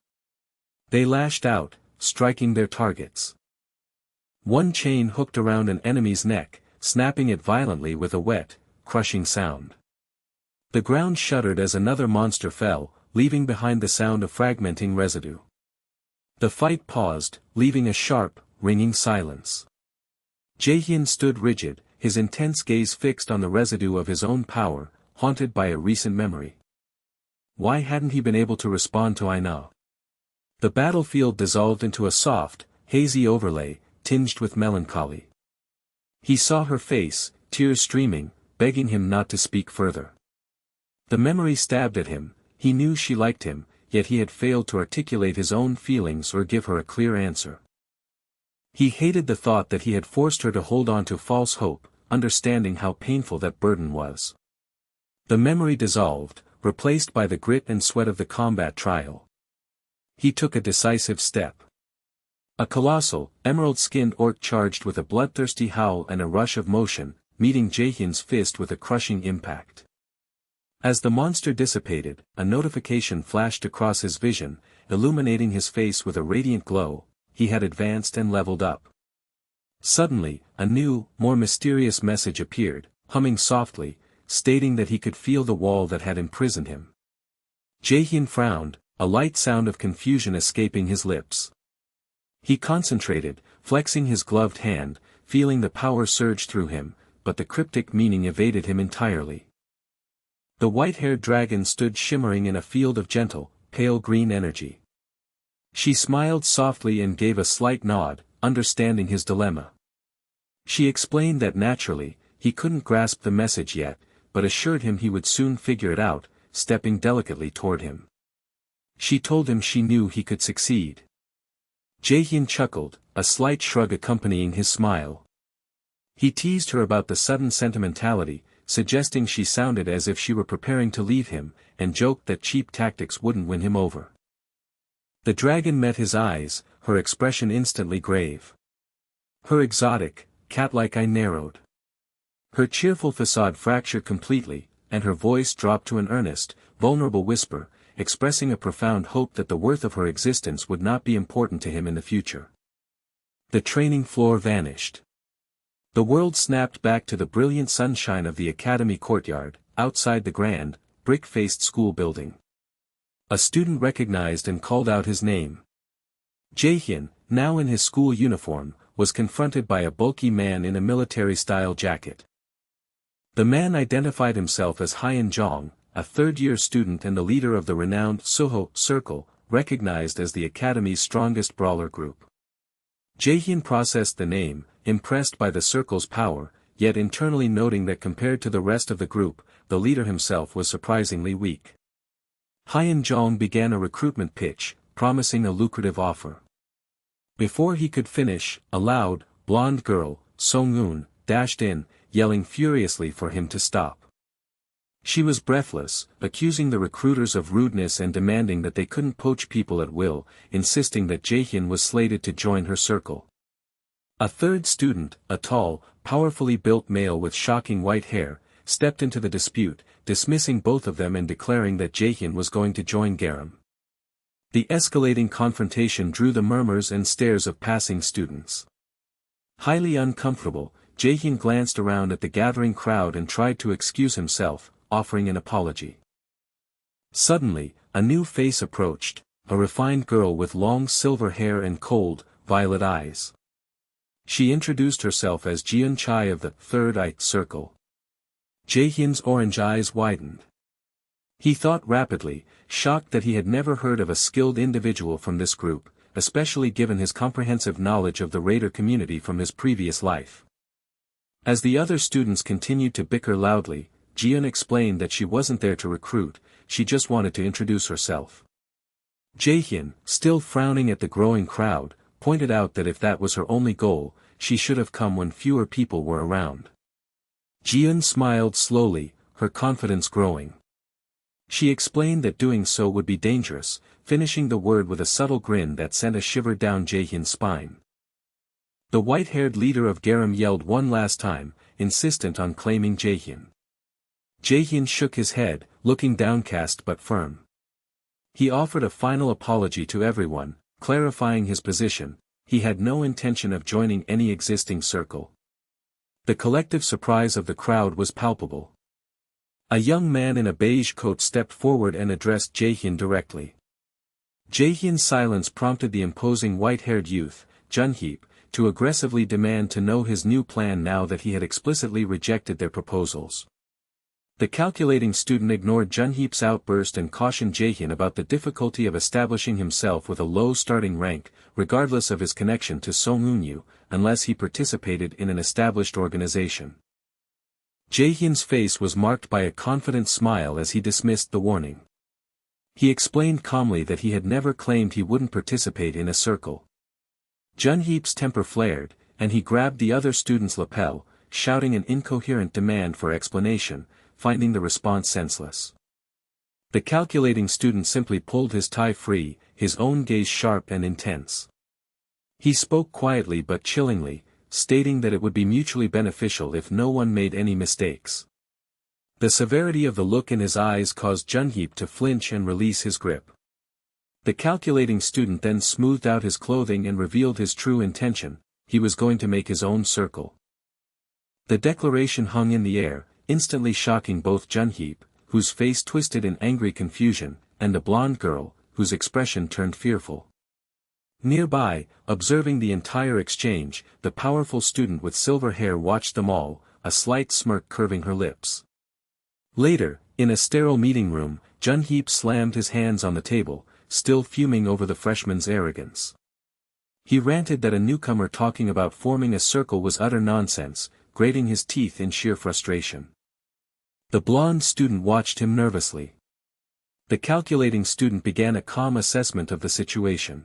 They lashed out, striking their targets. One chain hooked around an enemy's neck, snapping it violently with a wet, crushing sound. The ground shuddered as another monster fell, leaving behind the sound of fragmenting residue. The fight paused, leaving a sharp, ringing silence. Jaehyun stood rigid, his intense gaze fixed on the residue of his own power, haunted by a recent memory. Why hadn't he been able to respond to Aina? The battlefield dissolved into a soft, hazy overlay, tinged with melancholy. He saw her face, tears streaming, begging him not to speak further. The memory stabbed at him. He knew she liked him, yet he had failed to articulate his own feelings or give her a clear answer. He hated the thought that he had forced her to hold on to false hope, understanding how painful that burden was. The memory dissolved, replaced by the grit and sweat of the combat trial. He took a decisive step. A colossal, emerald-skinned orc charged with a bloodthirsty howl and a rush of motion, meeting Jaehyun's fist with a crushing impact. As the monster dissipated, a notification flashed across his vision, illuminating his face with a radiant glow. He had advanced and leveled up. Suddenly, a new, more mysterious message appeared, humming softly, stating that he could feel the wall that had imprisoned him. Jaehyun frowned, a light sound of confusion escaping his lips. He concentrated, flexing his gloved hand, feeling the power surge through him, but the cryptic meaning evaded him entirely. The white-haired dragon stood shimmering in a field of gentle, pale green energy. She smiled softly and gave a slight nod, understanding his dilemma. She explained that naturally, he couldn't grasp the message yet, but assured him he would soon figure it out, stepping delicately toward him. She told him she knew he could succeed. Jaehyun chuckled, a slight shrug accompanying his smile. He teased her about the sudden sentimentality, suggesting she sounded as if she were preparing to leave him, and joked that cheap tactics wouldn't win him over. The dragon met his eyes, her expression instantly grave. Her exotic, cat-like eye narrowed. Her cheerful facade fractured completely, and her voice dropped to an earnest, vulnerable whisper, expressing a profound hope that the worth of her existence would not be important to him in the future. The training floor vanished. The world snapped back to the brilliant sunshine of the academy courtyard, outside the grand, brick-faced school building. A student recognized and called out his name. Jaehyun, now in his school uniform, was confronted by a bulky man in a military-style jacket. The man identified himself as Hyun Jong, a third-year student and the leader of the renowned Soho Circle, recognized as the academy's strongest brawler group. Jaehyun processed the name, impressed by the circle's power, yet internally noting that compared to the rest of the group, the leader himself was surprisingly weak. Hyun Jong began a recruitment pitch, promising a lucrative offer. Before he could finish, a loud, blonde girl, Song-eun, dashed in, yelling furiously for him to stop. She was breathless, accusing the recruiters of rudeness and demanding that they couldn't poach people at will, insisting that Jaehyun was slated to join her circle. A third student, a tall, powerfully built male with shocking white hair, stepped into the dispute, dismissing both of them and declaring that Jaehyun was going to join Garam. The escalating confrontation drew the murmurs and stares of passing students. Highly uncomfortable, Jaehyun glanced around at the gathering crowd and tried to excuse himself, offering an apology. Suddenly, a new face approached, a refined girl with long silver hair and cold, violet eyes. She introduced herself as Jeon Chai of the Third Eye Circle. Jaehyun's orange eyes widened. He thought rapidly, shocked that he had never heard of a skilled individual from this group, especially given his comprehensive knowledge of the raider community from his previous life. As the other students continued to bicker loudly, Jeon explained that she wasn't there to recruit, she just wanted to introduce herself. Jaehyun, still frowning at the growing crowd, pointed out that if that was her only goal, she should have come when fewer people were around. Jeon smiled slowly, her confidence growing. She explained that doing so would be dangerous, finishing the word with a subtle grin that sent a shiver down Jaehyun's spine. The white-haired leader of Garam yelled one last time, insistent on claiming Jaehyun. Jaehyun shook his head, looking downcast but firm. He offered a final apology to everyone, clarifying his position. He had no intention of joining any existing circle. The collective surprise of the crowd was palpable. A young man in a beige coat stepped forward and addressed Jaehyun directly. Jaehyun's silence prompted the imposing white-haired youth, Junheep, to aggressively demand to know his new plan now that he had explicitly rejected their proposals. The calculating student ignored Junheep's outburst and cautioned Jaehyun about the difficulty of establishing himself with a low starting rank, regardless of his connection to Song-eun, unless he participated in an established organization. Jaehyun's face was marked by a confident smile as he dismissed the warning. He explained calmly that he had never claimed he wouldn't participate in a circle. Junheep's temper flared, and he grabbed the other student's lapel, shouting an incoherent demand for explanation, finding the response senseless. The calculating student simply pulled his tie free, his own gaze sharp and intense. He spoke quietly but chillingly, stating that it would be mutually beneficial if no one made any mistakes. The severity of the look in his eyes caused Junheep to flinch and release his grip. The calculating student then smoothed out his clothing and revealed his true intention: he was going to make his own circle. The declaration hung in the air, instantly shocking both Junheep, whose face twisted in angry confusion, and the blonde girl, whose expression turned fearful. Nearby, observing the entire exchange, the powerful student with silver hair watched them all, a slight smirk curving her lips. Later, in a sterile meeting room, Junheep slammed his hands on the table, still fuming over the freshman's arrogance. He ranted that a newcomer talking about forming a circle was utter nonsense, grating his teeth in sheer frustration. The blonde student watched him nervously. The calculating student began a calm assessment of the situation.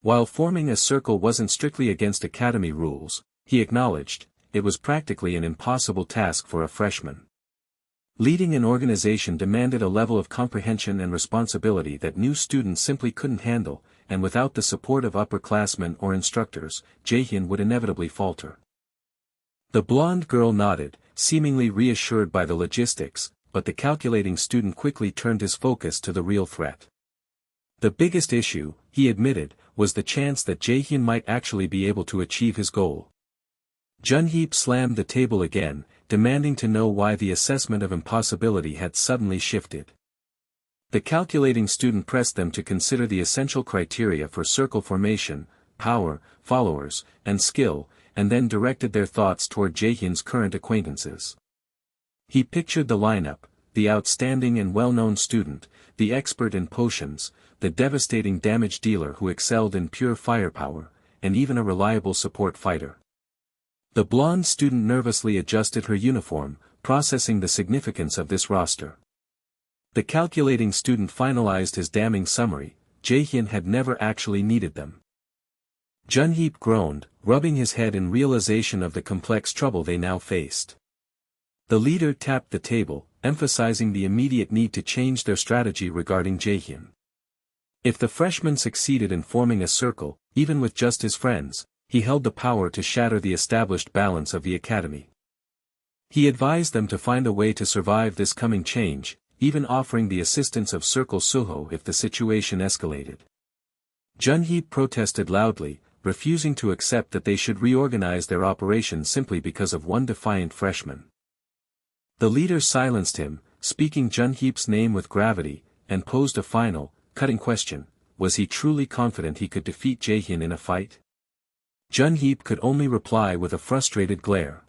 While forming a circle wasn't strictly against academy rules, he acknowledged, it was practically an impossible task for a freshman. Leading an organization demanded a level of comprehension and responsibility that new students simply couldn't handle, and without the support of upperclassmen or instructors, Jaehyun would inevitably falter. The blonde girl nodded, seemingly reassured by the logistics, but the calculating student quickly turned his focus to the real threat. The biggest issue, he admitted, was the chance that Jaehyun might actually be able to achieve his goal. Junheep slammed the table again, demanding to know why the assessment of impossibility had suddenly shifted. The calculating student pressed them to consider the essential criteria for circle formation, power, followers, and skill, and then directed their thoughts toward Jaehyun's current acquaintances. He pictured the lineup, the outstanding and well-known student, the expert in potions, the devastating damage dealer who excelled in pure firepower, and even a reliable support fighter. The blonde student nervously adjusted her uniform, processing the significance of this roster. The calculating student finalized his damning summary: Jaehyun had never actually needed them. Junheep groaned, rubbing his head in realization of the complex trouble they now faced. The leader tapped the table, emphasizing the immediate need to change their strategy regarding Jaehyun. If the freshman succeeded in forming a circle, even with just his friends, he held the power to shatter the established balance of the academy. He advised them to find a way to survive this coming change, even offering the assistance of Circle Suho if the situation escalated. Junheep protested loudly, refusing to accept that they should reorganize their operation simply because of one defiant freshman. The leader silenced him, speaking Junheep's name with gravity, and posed a final, cutting question: was he truly confident he could defeat Jaehyun in a fight? Junheep could only reply with a frustrated glare.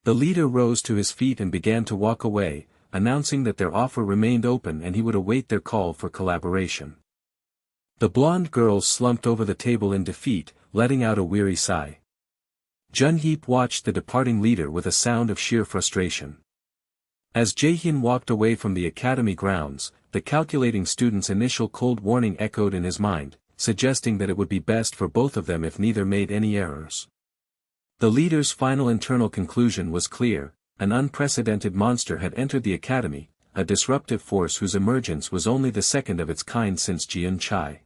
The leader rose to his feet and began to walk away, announcing that their offer remained open and he would await their call for collaboration. The blonde girl slumped over the table in defeat, letting out a weary sigh. Junheep watched the departing leader with a sound of sheer frustration. As Jaehyun walked away from the academy grounds, the calculating student's initial cold warning echoed in his mind, suggesting that it would be best for both of them if neither made any errors. The leader's final internal conclusion was clear: an unprecedented monster had entered the academy, a disruptive force whose emergence was only the second of its kind since Jiun Chai.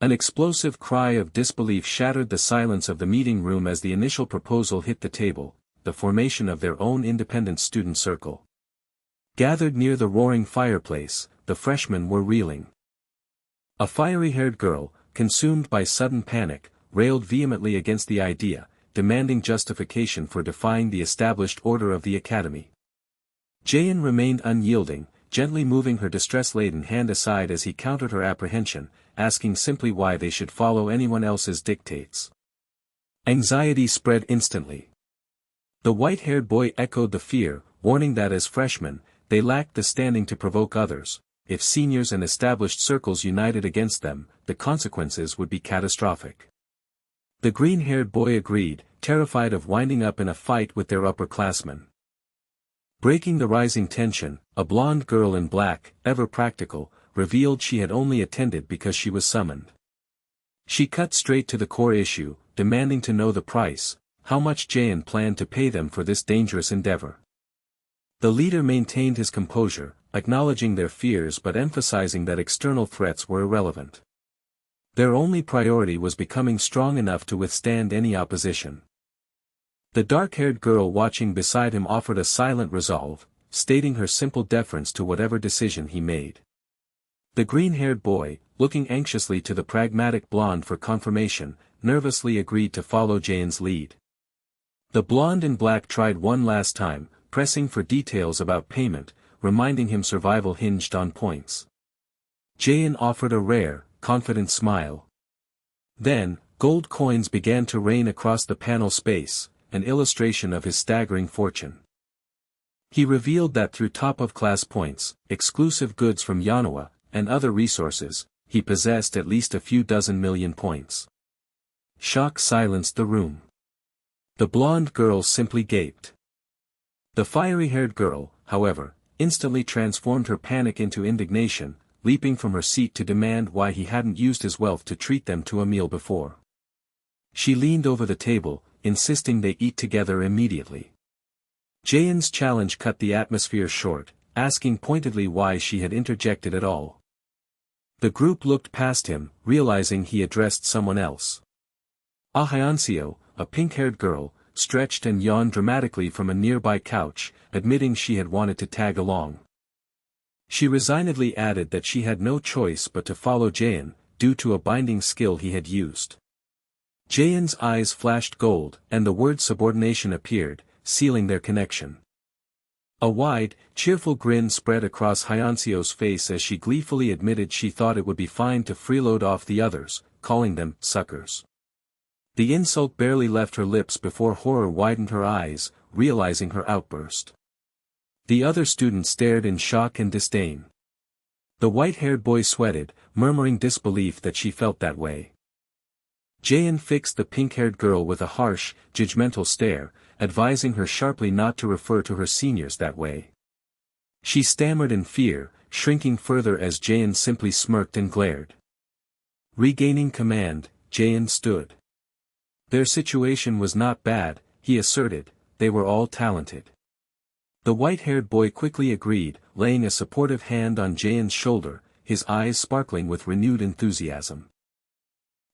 An explosive cry of disbelief shattered the silence of the meeting room as the initial proposal hit the table: the formation of their own independent student circle. Gathered near the roaring fireplace, the freshmen were reeling. A fiery-haired girl, consumed by sudden panic, railed vehemently against the idea, demanding justification for defying the established order of the academy. Jaehyun remained unyielding, gently moving her distress-laden hand aside as he countered her apprehension, asking simply why they should follow anyone else's dictates. Anxiety spread instantly. The white-haired boy echoed the fear, warning that as freshmen, they lacked the standing to provoke others. If seniors and established circles united against them, the consequences would be catastrophic. The green-haired boy agreed, terrified of winding up in a fight with their upperclassmen. Breaking the rising tension, a blonde girl in black, ever practical, revealed she had only attended because she was summoned. She cut straight to the core issue, demanding to know the price: how much Jaehyun planned to pay them for this dangerous endeavor. The leader maintained his composure, acknowledging their fears but emphasizing that external threats were irrelevant. Their only priority was becoming strong enough to withstand any opposition. The dark-haired girl watching beside him offered a silent resolve, stating her simple deference to whatever decision he made. The green-haired boy, looking anxiously to the pragmatic blonde for confirmation, nervously agreed to follow Jaehyun's lead. The blonde in black tried one last time, pressing for details about payment, reminding him survival hinged on points. Jaehyun offered a rare, confident smile. Then, gold coins began to rain across the panel space, an illustration of his staggering fortune. He revealed that through top-of-class points, exclusive goods from Manhwa, and other resources, he possessed at least a few dozen million points. Shock silenced the room. The blonde girl simply gaped. The fiery-haired girl, however, instantly transformed her panic into indignation, leaping from her seat to demand why he hadn't used his wealth to treat them to a meal before. She leaned over the table, insisting they eat together immediately. Jaehyun's challenge cut the atmosphere short, asking pointedly why she had interjected at all. The group looked past him, realizing he addressed someone else. Ah Hyeonseo, a pink-haired girl, stretched and yawned dramatically from a nearby couch, admitting she had wanted to tag along. She resignedly added that she had no choice but to follow Jaehyun, due to a binding skill he had used. Jaehyun's eyes flashed gold, and the word subordination appeared, sealing their connection. A wide, cheerful grin spread across Hyeonseo's face as she gleefully admitted she thought it would be fine to freeload off the others, calling them suckers. The insult barely left her lips before horror widened her eyes, realizing her outburst. The other students stared in shock and disdain. The white-haired boy sweated, murmuring disbelief that she felt that way. Jaehyun fixed the pink-haired girl with a harsh, judgmental stare, advising her sharply not to refer to her seniors that way. She stammered in fear, shrinking further as Jaehyun simply smirked and glared. Regaining command, Jaehyun stood. Their situation was not bad, he asserted, they were all talented. The white-haired boy quickly agreed, laying a supportive hand on Jaehyun's shoulder, his eyes sparkling with renewed enthusiasm.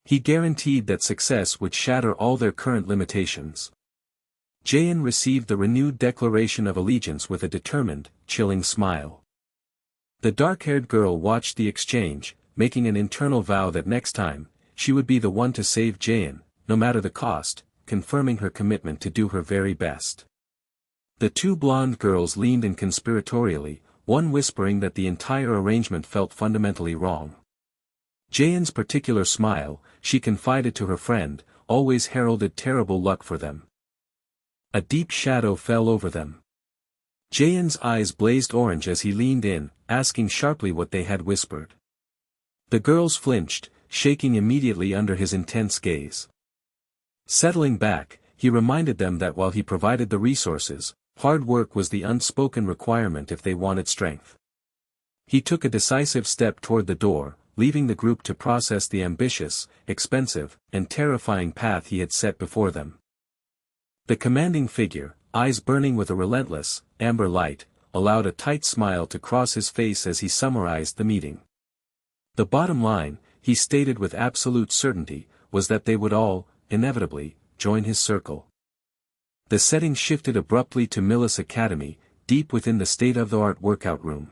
He guaranteed that success would shatter all their current limitations. Jaehyun received the renewed declaration of allegiance with a determined, chilling smile. The dark-haired girl watched the exchange, making an internal vow that next time, she would be the one to save Jaehyun, no matter the cost, confirming her commitment to do her very best. The two blonde girls leaned in conspiratorially, one whispering that the entire arrangement felt fundamentally wrong. Jaehyun's particular smile, she confided to her friend, always heralded terrible luck for them. A deep shadow fell over them. Jaehyun's eyes blazed orange as he leaned in, asking sharply what they had whispered. The girls flinched, shaking immediately under his intense gaze. Settling back, he reminded them that while he provided the resources, hard work was the unspoken requirement if they wanted strength. He took a decisive step toward the door, leaving the group to process the ambitious, expensive, and terrifying path he had set before them. The commanding figure, eyes burning with a relentless, amber light, allowed a tight smile to cross his face as he summarized the meeting. The bottom line, he stated with absolute certainty, was that they would all, inevitably, join his circle. The setting shifted abruptly to Millis Academy, deep within the state-of-the-art workout room.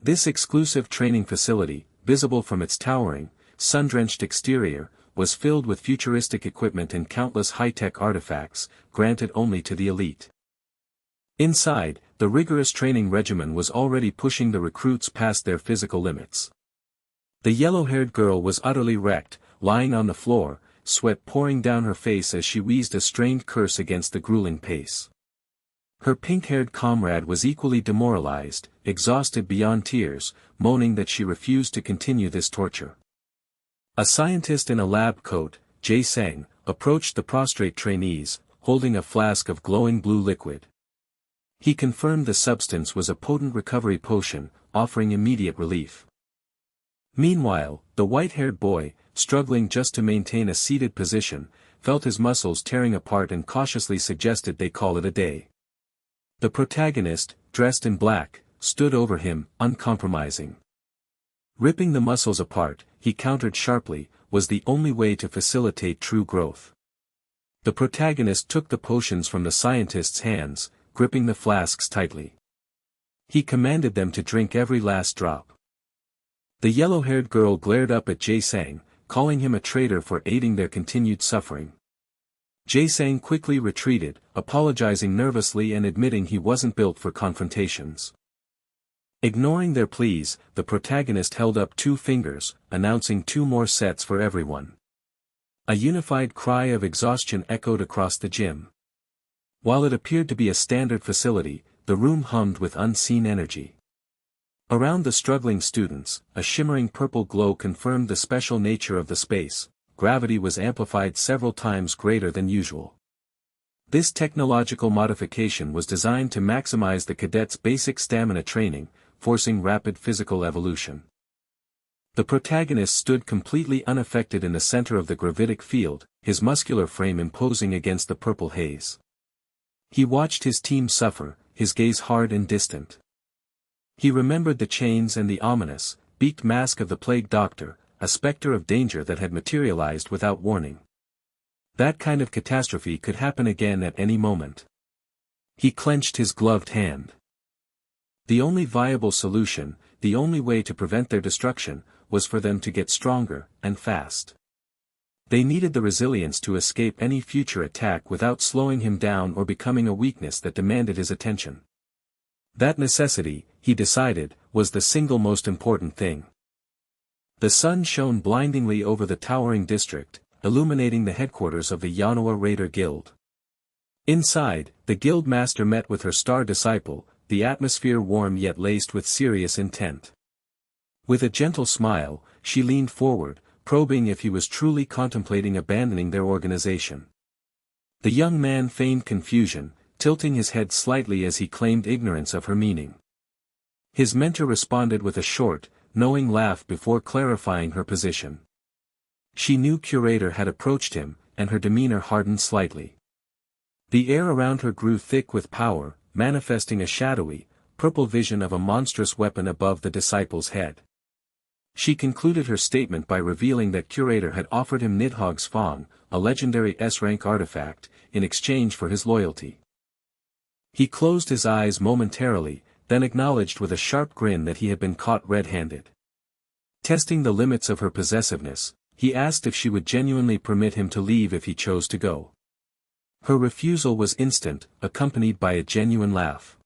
This exclusive training facility, visible from its towering, sun-drenched exterior, was filled with futuristic equipment and countless high-tech artifacts, granted only to the elite. Inside, the rigorous training regimen was already pushing the recruits past their physical limits. The yellow-haired girl was utterly wrecked, lying on the floor, sweat pouring down her face as she wheezed a strained curse against the grueling pace. Her pink-haired comrade was equally demoralized, exhausted beyond tears, moaning that she refused to continue this torture. A scientist in a lab coat, Jae Sang, approached the prostrate trainees, holding a flask of glowing blue liquid. He confirmed the substance was a potent recovery potion, offering immediate relief. Meanwhile, the white-haired boy, struggling just to maintain a seated position, felt his muscles tearing apart and cautiously suggested they call it a day. The protagonist, dressed in black, stood over him, uncompromising. Ripping the muscles apart, he countered sharply, was the only way to facilitate true growth. The protagonist took the potions from the scientist's hands, gripping the flasks tightly. He commanded them to drink every last drop. The yellow-haired girl glared up at Jae Sang, calling him a traitor for aiding their continued suffering. Jae Sang quickly retreated, apologizing nervously and admitting he wasn't built for confrontations. Ignoring their pleas, the protagonist held up 2 fingers, announcing 2 more sets for everyone. A unified cry of exhaustion echoed across the gym. While it appeared to be a standard facility, the room hummed with unseen energy. Around the struggling students, a shimmering purple glow confirmed the special nature of the space. Gravity was amplified several times greater than usual. This technological modification was designed to maximize the cadets' basic stamina training, forcing rapid physical evolution. The protagonist stood completely unaffected in the center of the gravitic field, his muscular frame imposing against the purple haze. He watched his team suffer, his gaze hard and distant. He remembered the chains and the ominous, beaked mask of the plague doctor, a specter of danger that had materialized without warning. That kind of catastrophe could happen again at any moment. He clenched his gloved hand. The only viable solution, the only way to prevent their destruction, was for them to get stronger, and fast. They needed the resilience to escape any future attack without slowing him down or becoming a weakness that demanded his attention. That necessity, he decided, was the single most important thing. The sun shone blindingly over the towering district, illuminating the headquarters of the Yanua Raider Guild. Inside, the guild master met with her star disciple, the atmosphere warm yet laced with serious intent. With a gentle smile, she leaned forward, probing if he was truly contemplating abandoning their organization. The young man feigned confusion, tilting his head slightly as he claimed ignorance of her meaning. His mentor responded with a short, knowing laugh before clarifying her position. She knew Curator had approached him, and her demeanor hardened slightly. The air around her grew thick with power, manifesting a shadowy, purple vision of a monstrous weapon above the disciple's head. She concluded her statement by revealing that Curator had offered him Nidhogg's Fong, a legendary S-rank artifact, in exchange for his loyalty. He closed his eyes momentarily, then acknowledged with a sharp grin that he had been caught red-handed. Testing the limits of her possessiveness, he asked if she would genuinely permit him to leave if he chose to go. Her refusal was instant, accompanied by a genuine laugh.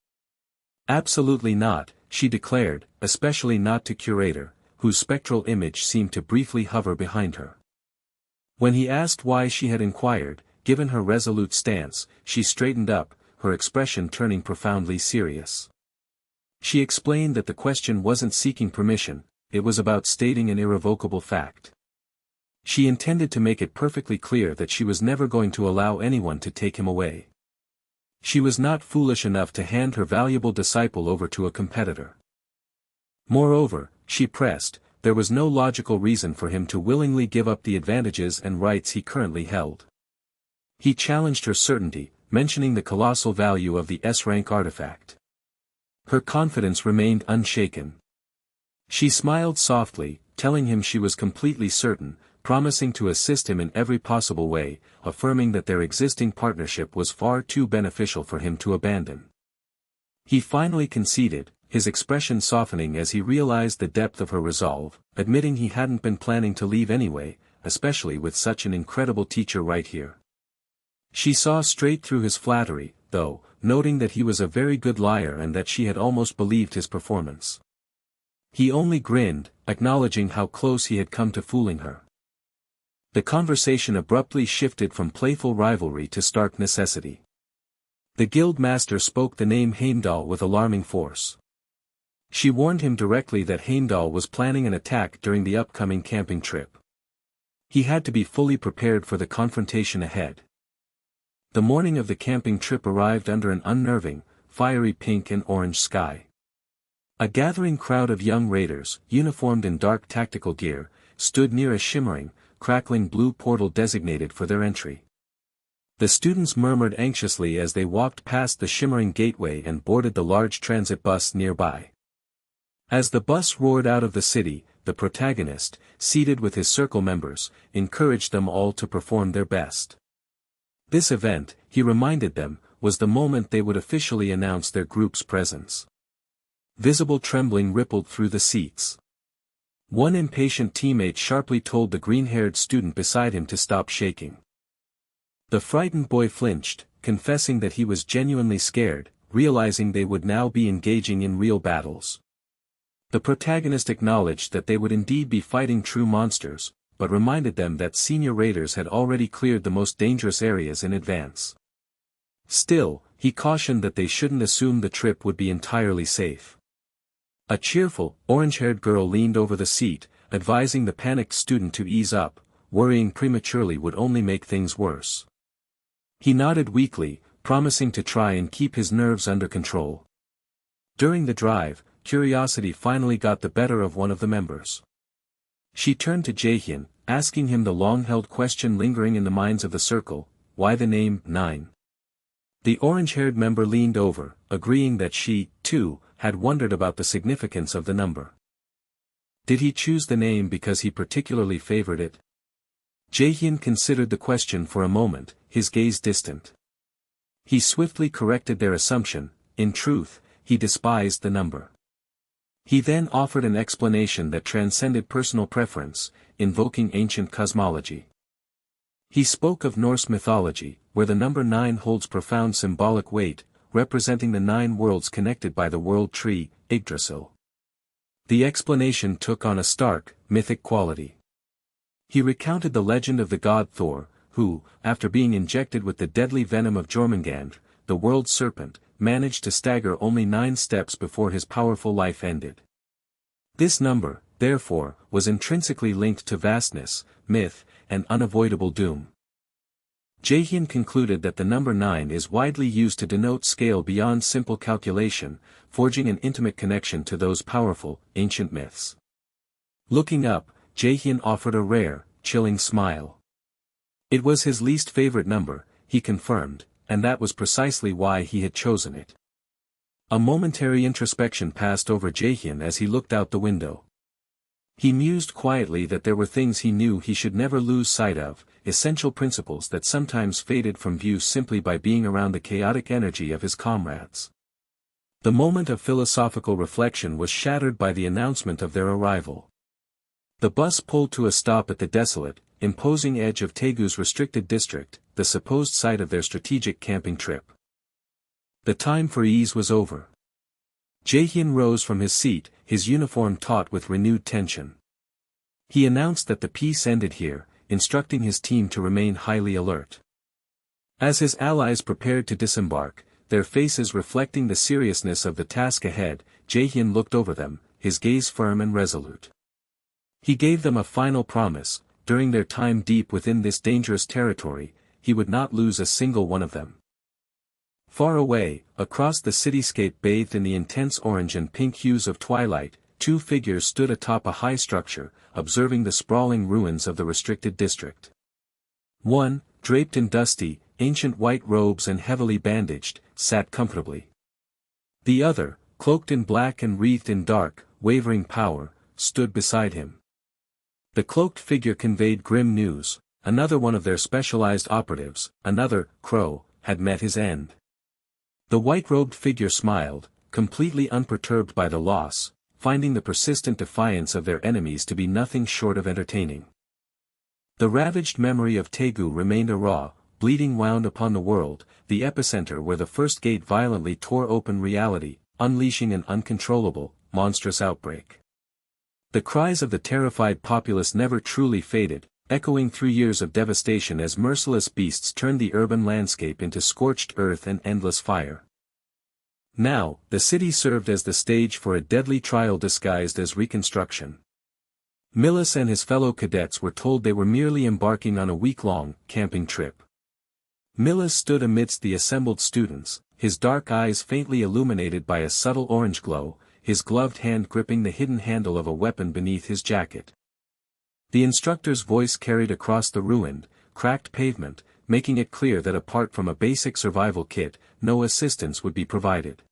Absolutely not, she declared, especially not to Curator, whose spectral image seemed to briefly hover behind her. When he asked why she had inquired, given her resolute stance, she straightened up, her expression turning profoundly serious. She explained that the question wasn't seeking permission, it was about stating an irrevocable fact. She intended to make it perfectly clear that she was never going to allow anyone to take him away. She was not foolish enough to hand her valuable disciple over to a competitor. Moreover, she pressed, there was no logical reason for him to willingly give up the advantages and rights he currently held. He challenged her certainty, mentioning the colossal value of the S-rank artifact. Her confidence remained unshaken. She smiled softly, telling him she was completely certain, promising to assist him in every possible way, affirming that their existing partnership was far too beneficial for him to abandon. He finally conceded, his expression softening as he realized the depth of her resolve, admitting he hadn't been planning to leave anyway, especially with such an incredible teacher right here. She saw straight through his flattery, though, noting that he was a very good liar and that she had almost believed his performance. He only grinned, acknowledging how close he had come to fooling her. The conversation abruptly shifted from playful rivalry to stark necessity. The guild master spoke the name Heimdall with alarming force. She warned him directly that Heimdall was planning an attack during the upcoming camping trip. He had to be fully prepared for the confrontation ahead. The morning of the camping trip arrived under an unnerving, fiery pink and orange sky. A gathering crowd of young raiders, uniformed in dark tactical gear, stood near a shimmering, crackling blue portal designated for their entry. The students murmured anxiously as they walked past the shimmering gateway and boarded the large transit bus nearby. As the bus roared out of the city, the protagonist, seated with his circle members, encouraged them all to perform their best. This event, he reminded them, was the moment they would officially announce their group's presence. Visible trembling rippled through the seats. One impatient teammate sharply told the green-haired student beside him to stop shaking. The frightened boy flinched, confessing that he was genuinely scared, realizing they would now be engaging in real battles. The protagonist acknowledged that they would indeed be fighting true monsters, but reminded them that senior raiders had already cleared the most dangerous areas in advance. Still, he cautioned that they shouldn't assume the trip would be entirely safe. A cheerful, orange-haired girl leaned over the seat, advising the panicked student to ease up, worrying prematurely would only make things worse. He nodded weakly, promising to try and keep his nerves under control. During the drive, curiosity finally got the better of one of the members. She turned to Jaehyun, asking him the long-held question lingering in the minds of the circle, why the name 9? The orange-haired member leaned over, agreeing that she, too, had wondered about the significance of the number. Did he choose the name because he particularly favored it? Jaehyun considered the question for a moment, his gaze distant. He swiftly corrected their assumption. In truth, he despised the number. He then offered an explanation that transcended personal preference, invoking ancient cosmology. He spoke of Norse mythology, where the number 9 holds profound symbolic weight, representing the 9 worlds connected by the world tree, Yggdrasil. The explanation took on a stark, mythic quality. He recounted the legend of the god Thor, who, after being injected with the deadly venom of Jormungandr, the world serpent, managed to stagger only 9 steps before his powerful life ended. This number, therefore, was intrinsically linked to vastness, myth, and unavoidable doom. Jaehyun concluded that the number 9 is widely used to denote scale beyond simple calculation, forging an intimate connection to those powerful, ancient myths. Looking up, Jaehyun offered a rare, chilling smile. It was his least favorite number, he confirmed, and that was precisely why he had chosen it. A momentary introspection passed over Jaehyun as he looked out the window. He mused quietly that there were things he knew he should never lose sight of, essential principles that sometimes faded from view simply by being around the chaotic energy of his comrades. The moment of philosophical reflection was shattered by the announcement of their arrival. The bus pulled to a stop at the desolate, imposing edge of Taegu's restricted district, the supposed site of their strategic camping trip. The time for ease was over. Jaehyun rose from his seat, his uniform taut with renewed tension. He announced that the piece ended here, instructing his team to remain highly alert. As his allies prepared to disembark, their faces reflecting the seriousness of the task ahead, Jaehyun looked over them, his gaze firm and resolute. He gave them a final promise: during their time deep within this dangerous territory, he would not lose a single one of them. Far away, across the cityscape bathed in the intense orange and pink hues of twilight, 2 figures stood atop a high structure, observing the sprawling ruins of the restricted district. One, draped in dusty, ancient white robes and heavily bandaged, sat comfortably. The other, cloaked in black and wreathed in dark, wavering power, stood beside him. The cloaked figure conveyed grim news: another one of their specialized operatives, another, Crow, had met his end. The white-robed figure smiled, completely unperturbed by the loss, finding the persistent defiance of their enemies to be nothing short of entertaining. The ravaged memory of Taegu remained a raw, bleeding wound upon the world, the epicenter where the first gate violently tore open reality, unleashing an uncontrollable, monstrous outbreak. The cries of the terrified populace never truly faded, echoing through years of devastation as merciless beasts turned the urban landscape into scorched earth and endless fire. Now, the city served as the stage for a deadly trial disguised as reconstruction. Millis and his fellow cadets were told they were merely embarking on a week-long, camping trip. Millis stood amidst the assembled students, his dark eyes faintly illuminated by a subtle orange glow, his gloved hand gripping the hidden handle of a weapon beneath his jacket. The instructor's voice carried across the ruined, cracked pavement, making it clear that apart from a basic survival kit, no assistance would be provided.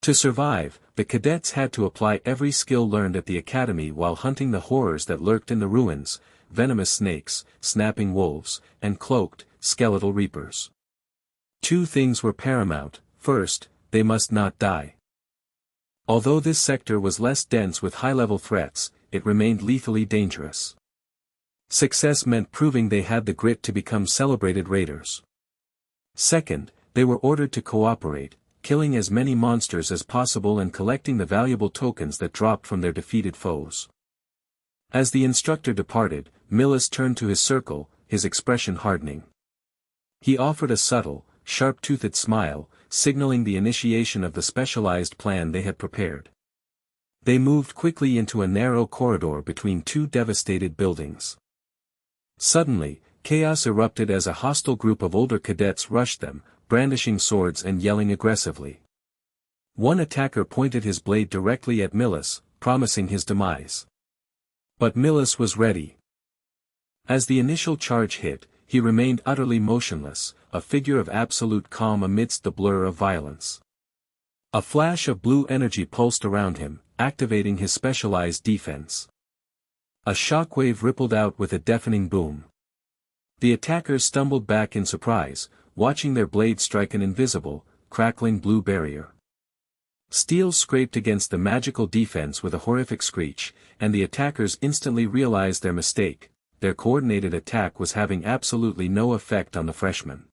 To survive, the cadets had to apply every skill learned at the academy while hunting the horrors that lurked in the ruins: venomous snakes, snapping wolves, and cloaked, skeletal reapers. 2 things were paramount: first, they must not die. Although this sector was less dense with high-level threats, it remained lethally dangerous. Success meant proving they had the grit to become celebrated raiders. Second, they were ordered to cooperate, killing as many monsters as possible and collecting the valuable tokens that dropped from their defeated foes. As the instructor departed, Millis turned to his circle, his expression hardening. He offered a subtle, sharp-toothed smile, signaling the initiation of the specialized plan they had prepared. They moved quickly into a narrow corridor between 2 devastated buildings. Suddenly, chaos erupted as a hostile group of older cadets rushed them, brandishing swords and yelling aggressively. One attacker pointed his blade directly at Millis, promising his demise. But Millis was ready. As the initial charge hit, he remained utterly motionless, a figure of absolute calm amidst the blur of violence. A flash of blue energy pulsed around him, activating his specialized defense. A shockwave rippled out with a deafening boom. The attackers stumbled back in surprise, watching their blades strike an invisible, crackling blue barrier. Steel scraped against the magical defense with a horrific screech, and the attackers instantly realized their mistake. Their coordinated attack was having absolutely no effect on the freshman.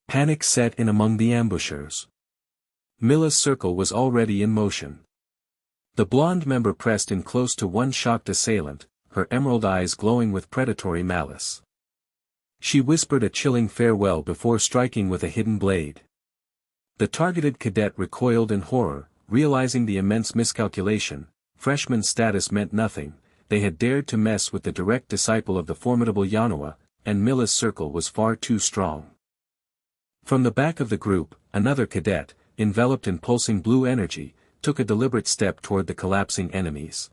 Panic set in among the ambushers. Millis' circle was already in motion. The blonde member pressed in close to one shocked assailant, her emerald eyes glowing with predatory malice. She whispered a chilling farewell before striking with a hidden blade. The targeted cadet recoiled in horror, realizing the immense miscalculation. Freshman status meant nothing. They had dared to mess with the direct disciple of the formidable Manhwa, and Millis' circle was far too strong. From the back of the group, another cadet, enveloped in pulsing blue energy, took a deliberate step toward the collapsing enemies.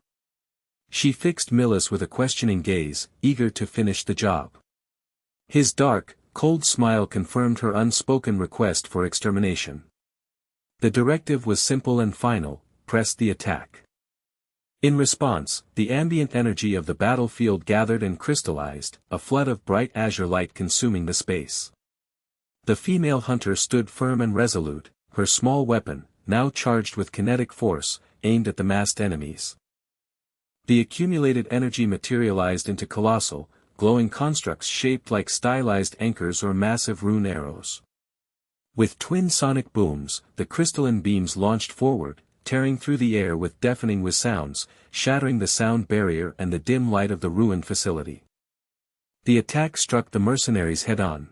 She fixed Millis with a questioning gaze, eager to finish the job. His dark, cold smile confirmed her unspoken request for extermination. The directive was simple and final: press the attack. In response, the ambient energy of the battlefield gathered and crystallized, a flood of bright azure light consuming the space. The female hunter stood firm and resolute, her small weapon, now charged with kinetic force, aimed at the massed enemies. The accumulated energy materialized into colossal, glowing constructs shaped like stylized anchors or massive rune arrows. With twin sonic booms, the crystalline beams launched forward, tearing through the air with deafening sounds, shattering the sound barrier and the dim light of the ruined facility. The attack struck the mercenaries head-on.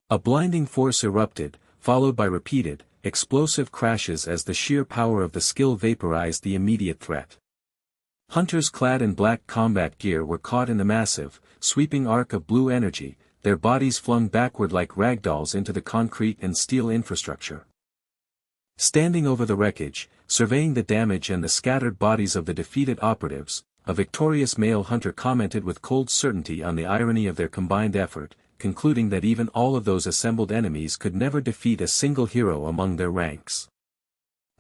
A blinding force erupted, followed by repeated, explosive crashes as the sheer power of the skill vaporized the immediate threat. Hunters clad in black combat gear were caught in the massive, sweeping arc of blue energy, their bodies flung backward like ragdolls into the concrete and steel infrastructure. Standing over the wreckage, surveying the damage and the scattered bodies of the defeated operatives, a victorious male hunter commented with cold certainty on the irony of their combined effort, concluding that even all of those assembled enemies could never defeat a single hero among their ranks.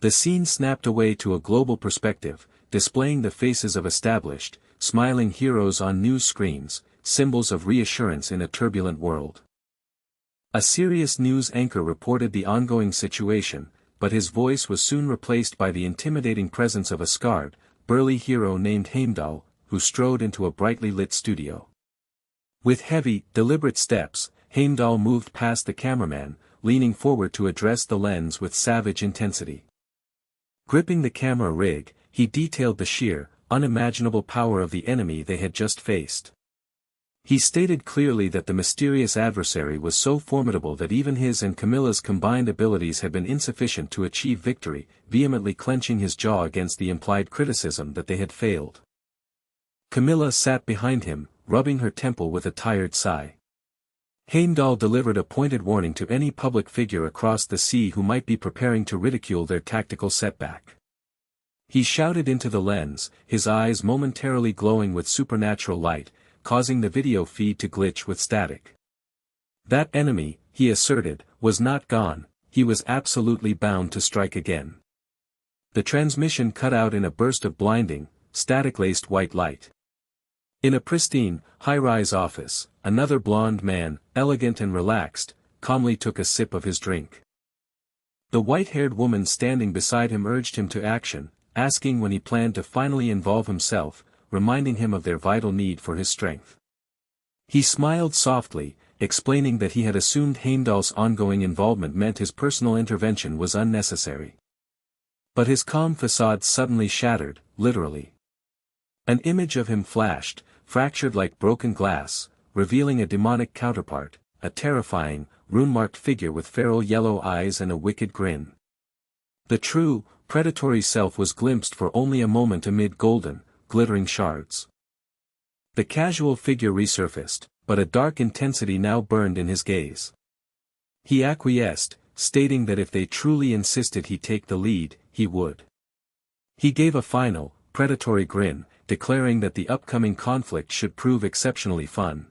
The scene snapped away to a global perspective, displaying the faces of established, smiling heroes on news screens, symbols of reassurance in a turbulent world. A serious news anchor reported the ongoing situation, but his voice was soon replaced by the intimidating presence of a scarred, burly hero named Heimdall, who strode into a brightly lit studio. With heavy, deliberate steps, Heimdall moved past the cameraman, leaning forward to address the lens with savage intensity. Gripping the camera rig, he detailed the sheer, unimaginable power of the enemy they had just faced. He stated clearly that the mysterious adversary was so formidable that even his and Camilla's combined abilities had been insufficient to achieve victory, vehemently clenching his jaw against the implied criticism that they had failed. Camilla sat behind him, rubbing her temple with a tired sigh. Heimdall delivered a pointed warning to any public figure across the sea who might be preparing to ridicule their tactical setback. He shouted into the lens, his eyes momentarily glowing with supernatural light, causing the video feed to glitch with static. That enemy, he asserted, was not gone, he was absolutely bound to strike again. The transmission cut out in a burst of blinding, static-laced white light. In a pristine, high-rise office, another blond man, elegant and relaxed, calmly took a sip of his drink. The white-haired woman standing beside him urged him to action, asking when he planned to finally involve himself, reminding him of their vital need for his strength. He smiled softly, explaining that he had assumed Heimdall's ongoing involvement meant his personal intervention was unnecessary. But his calm facade suddenly shattered, literally. An image of him flashed, fractured like broken glass, revealing a demonic counterpart, a terrifying, rune-marked figure with feral yellow eyes and a wicked grin. The true, predatory self was glimpsed for only a moment amid golden, glittering shards. The casual figure resurfaced, but a dark intensity now burned in his gaze. He acquiesced, stating that if they truly insisted he take the lead, he would. He gave a final, predatory grin, declaring that the upcoming conflict should prove exceptionally fun.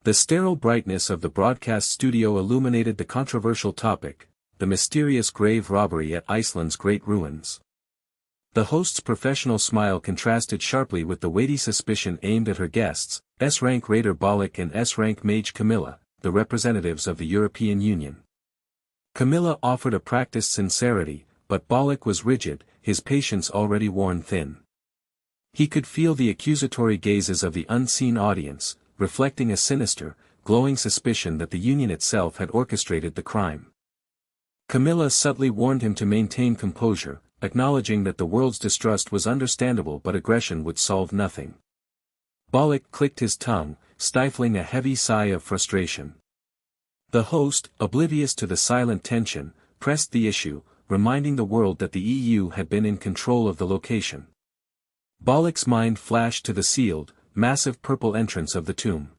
The sterile brightness of the broadcast studio illuminated the controversial topic, the mysterious grave robbery at Iceland's great ruins. The host's professional smile contrasted sharply with the weighty suspicion aimed at her guests, S-rank raider Bolek and S-rank mage Camilla, the representatives of the European Union. Camilla offered a practiced sincerity, but Bolek was rigid, his patience already worn thin. He could feel the accusatory gazes of the unseen audience, reflecting a sinister, glowing suspicion that the Union itself had orchestrated the crime. Camilla subtly warned him to maintain composure, acknowledging that the world's distrust was understandable but aggression would solve nothing. Bolek clicked his tongue, stifling a heavy sigh of frustration. The host, oblivious to the silent tension, pressed the issue, reminding the world that the EU had been in control of the location. Bolek's mind flashed to the sealed, massive purple entrance of the tomb.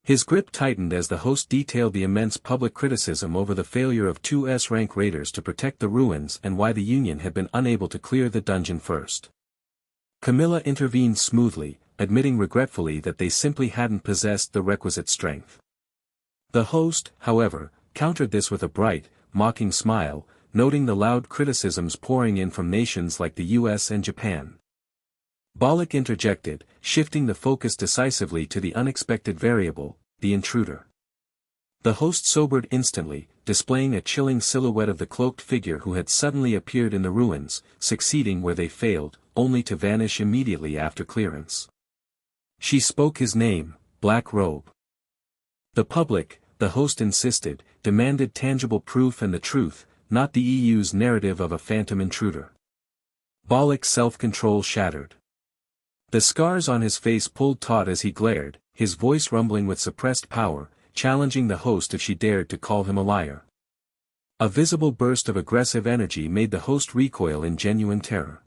His grip tightened as the host detailed the immense public criticism over the failure of two S-rank raiders to protect the ruins and why the Union had been unable to clear the dungeon first. Camilla intervened smoothly, admitting regretfully that they simply hadn't possessed the requisite strength. The host, however, countered this with a bright, mocking smile, noting the loud criticisms pouring in from nations like the US and Japan. Bolek interjected, shifting the focus decisively to the unexpected variable, the intruder. The host sobered instantly, displaying a chilling silhouette of the cloaked figure who had suddenly appeared in the ruins, succeeding where they failed, only to vanish immediately after clearance. She spoke his name, Black Robe. The public, the host insisted, demanded tangible proof and the truth, not the EU's narrative of a phantom intruder. Bolek's self-control shattered. The scars on his face pulled taut as he glared, his voice rumbling with suppressed power, challenging the host if she dared to call him a liar. A visible burst of aggressive energy made the host recoil in genuine terror.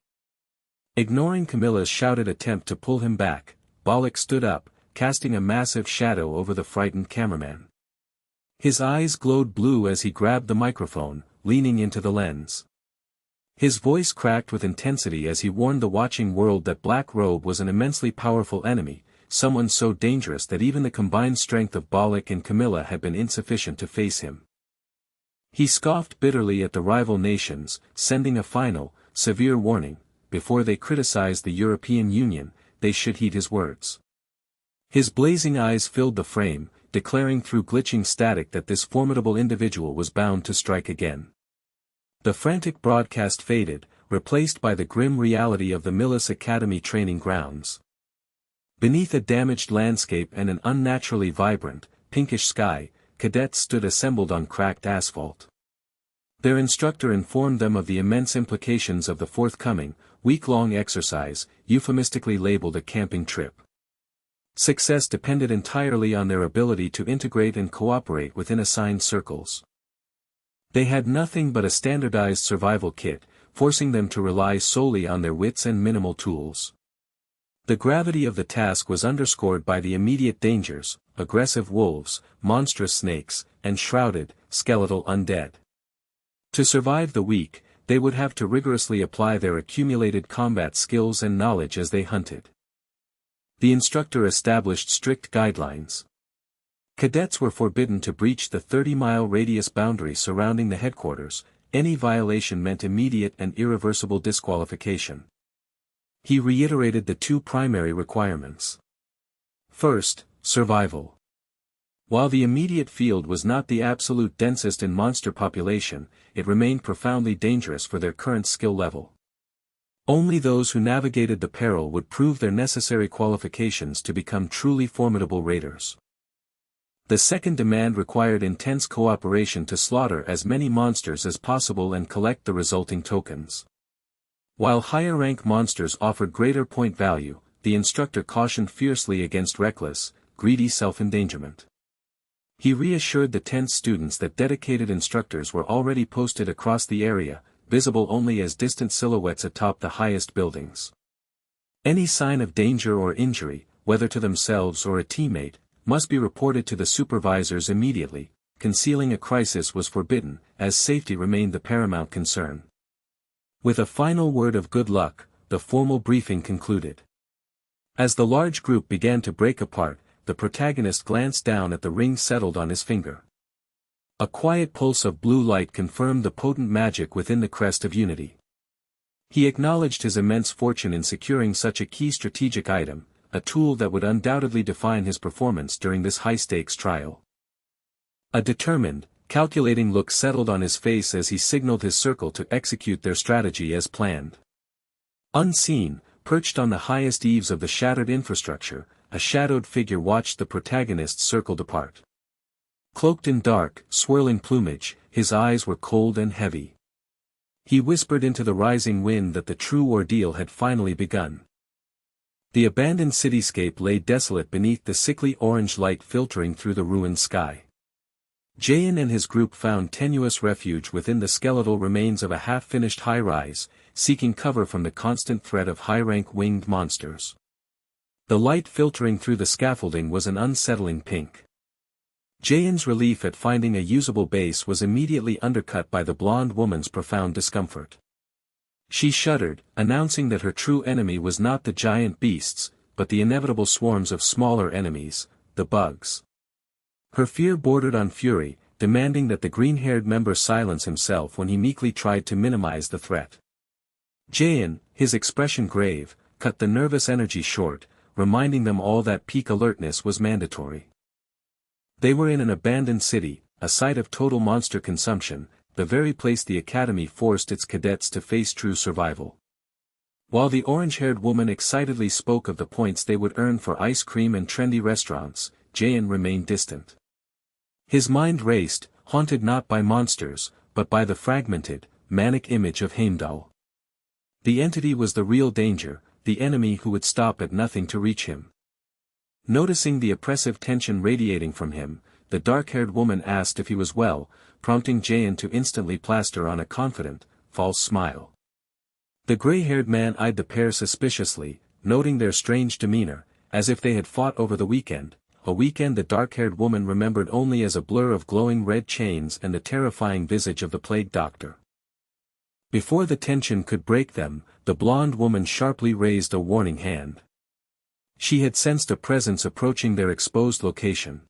Ignoring Camilla's shouted attempt to pull him back, Bolek stood up, casting a massive shadow over the frightened cameraman. His eyes glowed blue as he grabbed the microphone, leaning into the lens. His voice cracked with intensity as he warned the watching world that Black Robe was an immensely powerful enemy, someone so dangerous that even the combined strength of Bolek and Camilla had been insufficient to face him. He scoffed bitterly at the rival nations, sending a final, severe warning: before they criticized the European Union, they should heed his words. His blazing eyes filled the frame, declaring through glitching static that this formidable individual was bound to strike again. The frantic broadcast faded, replaced by the grim reality of the Milis Academy training grounds. Beneath a damaged landscape and an unnaturally vibrant, pinkish sky, cadets stood assembled on cracked asphalt. Their instructor informed them of the immense implications of the forthcoming, week-long exercise, euphemistically labeled a camping trip. Success depended entirely on their ability to integrate and cooperate within assigned circles. They had nothing but a standardized survival kit, forcing them to rely solely on their wits and minimal tools. The gravity of the task was underscored by the immediate dangers: aggressive wolves, monstrous snakes, and shrouded, skeletal undead. To survive the week, they would have to rigorously apply their accumulated combat skills and knowledge as they hunted. The instructor established strict guidelines. Cadets were forbidden to breach the 30-mile radius boundary surrounding the headquarters. Any violation meant immediate and irreversible disqualification. He reiterated the two primary requirements. First, survival. While the immediate field was not the absolute densest in monster population, it remained profoundly dangerous for their current skill level. Only those who navigated the peril would prove their necessary qualifications to become truly formidable raiders. The second demand required intense cooperation to slaughter as many monsters as possible and collect the resulting tokens. While higher-rank monsters offered greater point value, the instructor cautioned fiercely against reckless, greedy self-endangerment. He reassured the tense students that dedicated instructors were already posted across the area, visible only as distant silhouettes atop the highest buildings. Any sign of danger or injury, whether to themselves or a teammate, must be reported to the supervisors immediately. Concealing a crisis was forbidden, as safety remained the paramount concern. With a final word of good luck, the formal briefing concluded. As the large group began to break apart, the protagonist glanced down at the ring settled on his finger. A quiet pulse of blue light confirmed the potent magic within the crest of unity. He acknowledged his immense fortune in securing such a key strategic item, a tool that would undoubtedly define his performance during this high-stakes trial. A determined, calculating look settled on his face as he signaled his circle to execute their strategy as planned. Unseen, perched on the highest eaves of the shattered infrastructure, a shadowed figure watched the protagonist's circle depart. Cloaked in dark, swirling plumage, his eyes were cold and heavy. He whispered into the rising wind that the true ordeal had finally begun. The abandoned cityscape lay desolate beneath the sickly orange light filtering through the ruined sky. Jaein and his group found tenuous refuge within the skeletal remains of a half-finished high-rise, seeking cover from the constant threat of high-rank winged monsters. The light filtering through the scaffolding was an unsettling pink. Jaein's relief at finding a usable base was immediately undercut by the blonde woman's profound discomfort. She shuddered, announcing that her true enemy was not the giant beasts, but the inevitable swarms of smaller enemies, the bugs. Her fear bordered on fury, demanding that the green-haired member silence himself when he meekly tried to minimize the threat. Jaein, his expression grave, cut the nervous energy short, reminding them all that peak alertness was mandatory. They were in an abandoned city, a site of total monster consumption, the very place the academy forced its cadets to face true survival. While the orange-haired woman excitedly spoke of the points they would earn for ice cream and trendy restaurants, Jaein remained distant. His mind raced, haunted not by monsters, but by the fragmented, manic image of Heimdall. The entity was the real danger, the enemy who would stop at nothing to reach him. Noticing the oppressive tension radiating from him, the dark-haired woman asked if he was well, prompting Jaein to instantly plaster on a confident, false smile. The gray-haired man eyed the pair suspiciously, noting their strange demeanor, as if they had fought over the weekend, a weekend the dark-haired woman remembered only as a blur of glowing red chains and the terrifying visage of the plague doctor. Before the tension could break them, the blonde woman sharply raised a warning hand. She had sensed a presence approaching their exposed location.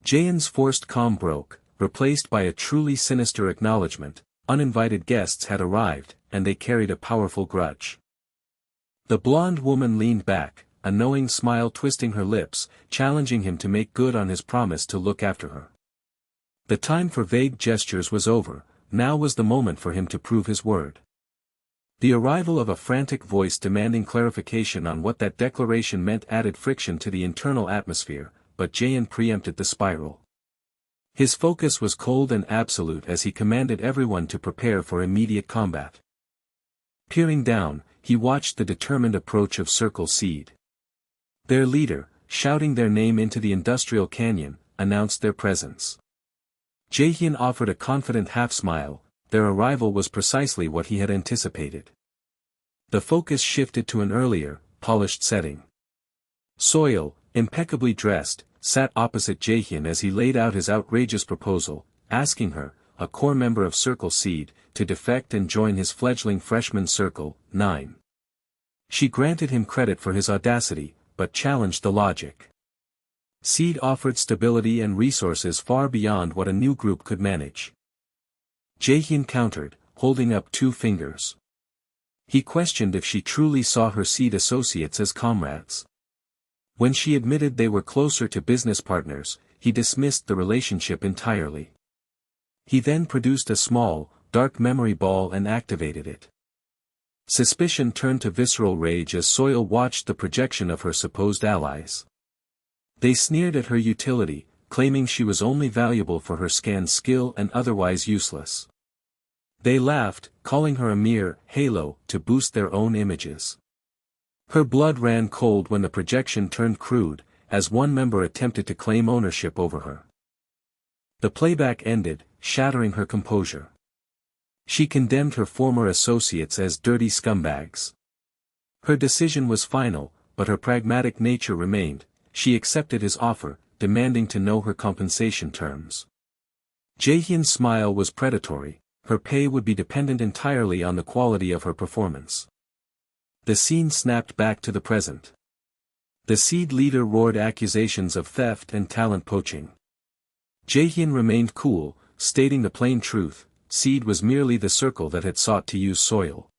Jaein's forced calm broke, replaced by a truly sinister acknowledgement: uninvited guests had arrived, and they carried a powerful grudge. The blonde woman leaned back, a knowing smile twisting her lips, challenging him to make good on his promise to look after her. The time for vague gestures was over, now was the moment for him to prove his word. The arrival of a frantic voice demanding clarification on what that declaration meant added friction to the internal atmosphere, but Jaein preempted the spiral. His focus was cold and absolute as he commanded everyone to prepare for immediate combat. Peering down, he watched the determined approach of Circle Seed. Their leader, shouting their name into the industrial canyon, announced their presence. Jaehyun offered a confident half-smile. Their arrival was precisely what he had anticipated. The focus shifted to an earlier, polished setting. Soil, impeccably dressed, sat opposite Jaehyun as he laid out his outrageous proposal, asking her, a core member of Circle Seed, to defect and join his fledgling freshman Circle 9. She granted him credit for his audacity, but challenged the logic. Seed offered stability and resources far beyond what a new group could manage. Jaehyun countered, holding up 2 fingers. He questioned if she truly saw her Seed associates as comrades. When she admitted they were closer to business partners, he dismissed the relationship entirely. He then produced a small, dark memory ball and activated it. Suspicion turned to visceral rage as Soil watched the projection of her supposed allies. They sneered at her utility, claiming she was only valuable for her scan skill and otherwise useless. They laughed, calling her a mere halo to boost their own images. Her blood ran cold when the projection turned crude, as one member attempted to claim ownership over her. The playback ended, shattering her composure. She condemned her former associates as dirty scumbags. Her decision was final, but her pragmatic nature remained. She accepted his offer, demanding to know her compensation terms. Jaehyun's smile was predatory. Her pay would be dependent entirely on the quality of her performance. The scene snapped back to the present. The Seed leader roared accusations of theft and talent poaching. Jaehyun remained cool, stating the plain truth: Seed was merely the circle that had sought to use soil.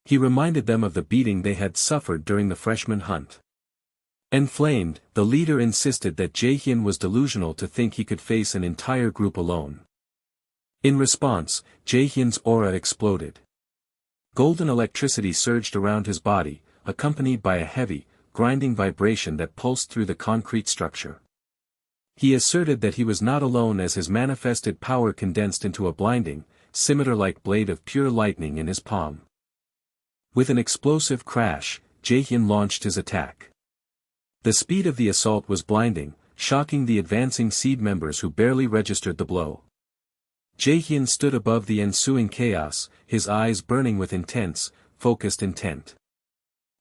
He reminded them of the beating they had suffered during the freshman hunt. Enflamed, the leader insisted that Jaehyun was delusional to think he could face an entire group alone. In response, Jaehyun's aura exploded. Golden electricity surged around his body, accompanied by a heavy, grinding vibration that pulsed through the concrete structure. He asserted that he was not alone as his manifested power condensed into a blinding, scimitar-like blade of pure lightning in his palm. With an explosive crash, Jaehyun launched his attack. The speed of the assault was blinding, shocking the advancing Seed members who barely registered the blow. Jaehyun stood above the ensuing chaos, his eyes burning with intense, focused intent.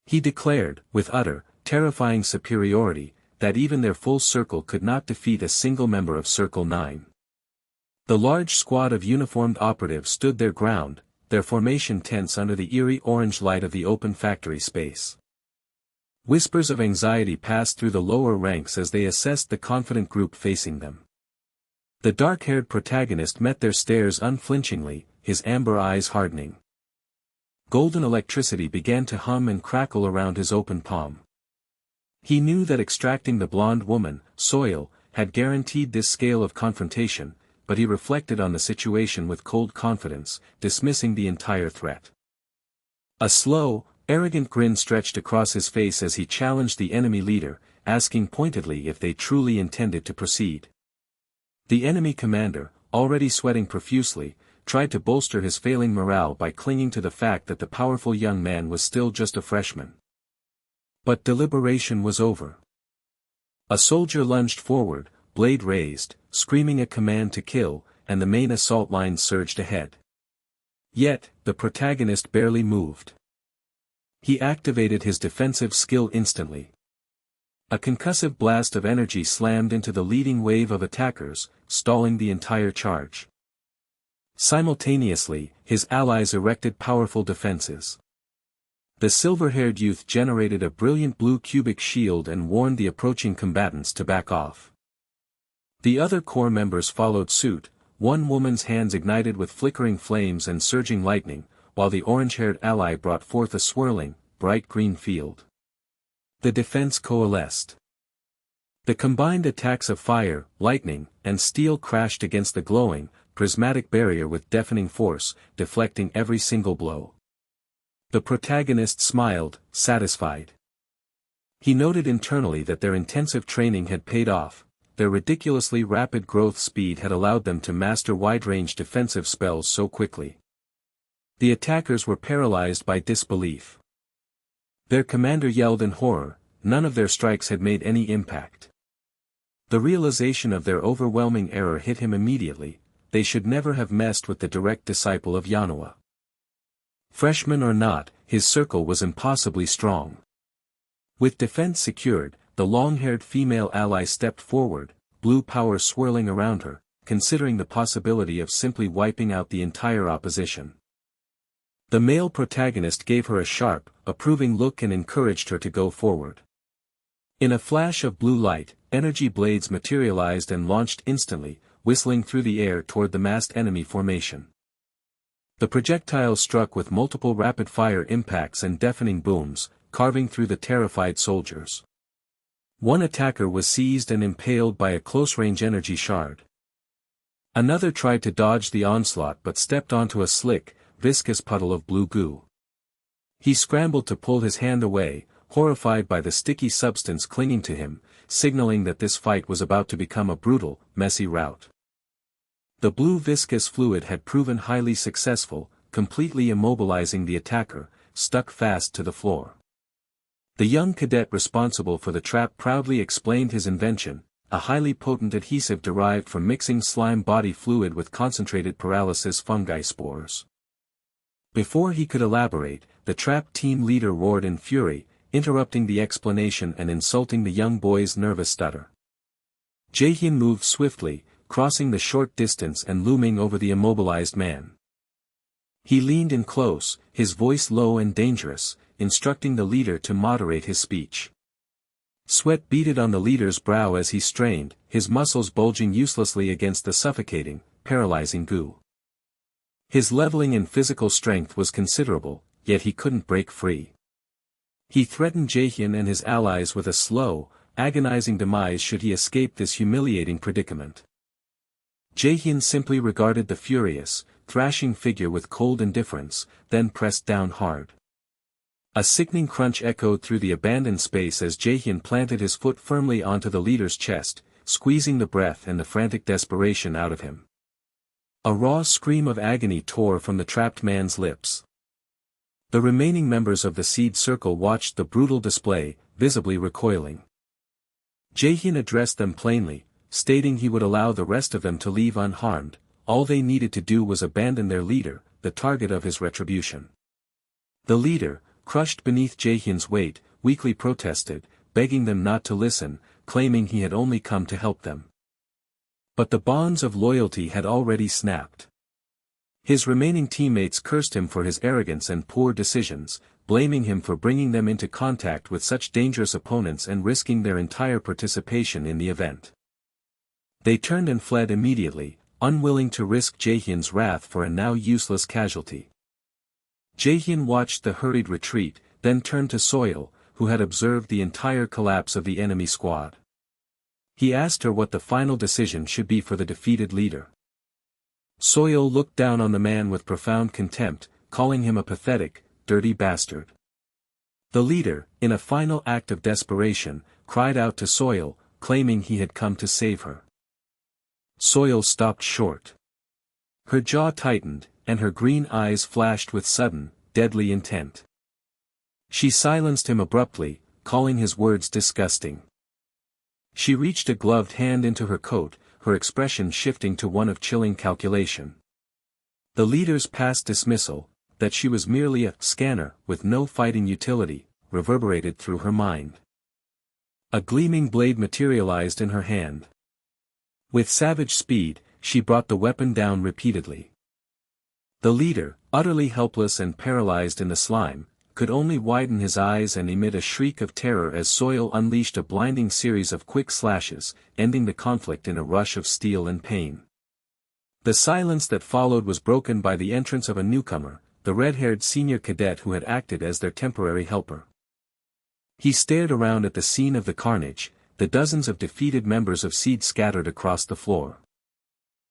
He declared, with utter, terrifying superiority, that even their full circle could not defeat a single member of Circle 9. The large squad of uniformed operatives stood their ground, their formation tense under the eerie orange light of the open factory space. Whispers of anxiety passed through the lower ranks as they assessed the confident group facing them. The dark-haired protagonist met their stares unflinchingly, his amber eyes hardening. Golden electricity began to hum and crackle around his open palm. He knew that extracting the blonde woman, Soil, had guaranteed this scale of confrontation, but he reflected on the situation with cold confidence, dismissing the entire threat. A slow, arrogant grin stretched across his face as he challenged the enemy leader, asking pointedly if they truly intended to proceed. The enemy commander, already sweating profusely, tried to bolster his failing morale by clinging to the fact that the powerful young man was still just a freshman. But deliberation was over. A soldier lunged forward, blade raised, screaming a command to kill, and the main assault line surged ahead. Yet, the protagonist barely moved. He activated his defensive skill instantly. A concussive blast of energy slammed into the leading wave of attackers, stalling the entire charge. Simultaneously, his allies erected powerful defenses. The silver-haired youth generated a brilliant blue cubic shield and warned the approaching combatants to back off. The other corps members followed suit, one woman's hands ignited with flickering flames and surging lightning, while the orange-haired ally brought forth a swirling, bright green field. The defense coalesced. The combined attacks of fire, lightning, and steel crashed against the glowing, prismatic barrier with deafening force, deflecting every single blow. The protagonist smiled, satisfied. He noted internally that their intensive training had paid off, their ridiculously rapid growth speed had allowed them to master wide-range defensive spells so quickly. The attackers were paralyzed by disbelief. Their commander yelled in horror, none of their strikes had made any impact. The realization of their overwhelming error hit him immediately: they should never have messed with the direct disciple of Manhwa. Freshman or not, his circle was impossibly strong. With defense secured, the long-haired female ally stepped forward, blue power swirling around her, considering the possibility of simply wiping out the entire opposition. The male protagonist gave her a sharp, approving look and encouraged her to go forward. In a flash of blue light, energy blades materialized and launched instantly, whistling through the air toward the massed enemy formation. The projectiles struck with multiple rapid-fire impacts and deafening booms, carving through the terrified soldiers. One attacker was seized and impaled by a close-range energy shard. Another tried to dodge the onslaught but stepped onto a slick, viscous puddle of blue goo. He scrambled to pull his hand away, horrified by the sticky substance clinging to him, signaling that this fight was about to become a brutal, messy rout. The blue viscous fluid had proven highly successful, completely immobilizing the attacker, stuck fast to the floor. The young cadet responsible for the trap proudly explained his invention, a highly potent adhesive derived from mixing slime body fluid with concentrated paralysis fungi spores. Before he could elaborate, the trap team leader roared in fury, interrupting the explanation and insulting the young boy's nervous stutter. Jaehyun moved swiftly, crossing the short distance and looming over the immobilized man. He leaned in close, his voice low and dangerous, instructing the leader to moderate his speech. Sweat beaded on the leader's brow as he strained, his muscles bulging uselessly against the suffocating, paralyzing goo. His leveling in physical strength was considerable, yet he couldn't break free. He threatened Jaehyun and his allies with a slow, agonizing demise should he escape this humiliating predicament. Jaehyun simply regarded the furious, thrashing figure with cold indifference, then pressed down hard. A sickening crunch echoed through the abandoned space as Jaehyun planted his foot firmly onto the leader's chest, squeezing the breath and the frantic desperation out of him. A raw scream of agony tore from the trapped man's lips. The remaining members of the Seed Circle watched the brutal display, visibly recoiling. Jaehyun addressed them plainly, stating he would allow the rest of them to leave unharmed. All they needed to do was abandon their leader, the target of his retribution. The leader, crushed beneath Jaehyun's weight, weakly protested, begging them not to listen, claiming he had only come to help them. But the bonds of loyalty had already snapped. His remaining teammates cursed him for his arrogance and poor decisions, blaming him for bringing them into contact with such dangerous opponents and risking their entire participation in the event. They turned and fled immediately, unwilling to risk Jaehyun's wrath for a now useless casualty. Jaehyun watched the hurried retreat, then turned to Soil, who had observed the entire collapse of the enemy squad. He asked her what the final decision should be for the defeated leader. Soil looked down on the man with profound contempt, calling him a pathetic, dirty bastard. The leader, in a final act of desperation, cried out to Soil, claiming he had come to save her. Soil stopped short. Her jaw tightened, and her green eyes flashed with sudden, deadly intent. She silenced him abruptly, calling his words disgusting. She reached a gloved hand into her coat, her expression shifting to one of chilling calculation. The leader's past dismissal, that she was merely a scanner with no fighting utility, reverberated through her mind. A gleaming blade materialized in her hand. With savage speed, she brought the weapon down repeatedly. The leader, utterly helpless and paralyzed in the slime, could only widen his eyes and emit a shriek of terror as Soil unleashed a blinding series of quick slashes, ending the conflict in a rush of steel and pain. The silence that followed was broken by the entrance of a newcomer, the red-haired senior cadet who had acted as their temporary helper. He stared around at the scene of the carnage, the dozens of defeated members of Seed scattered across the floor.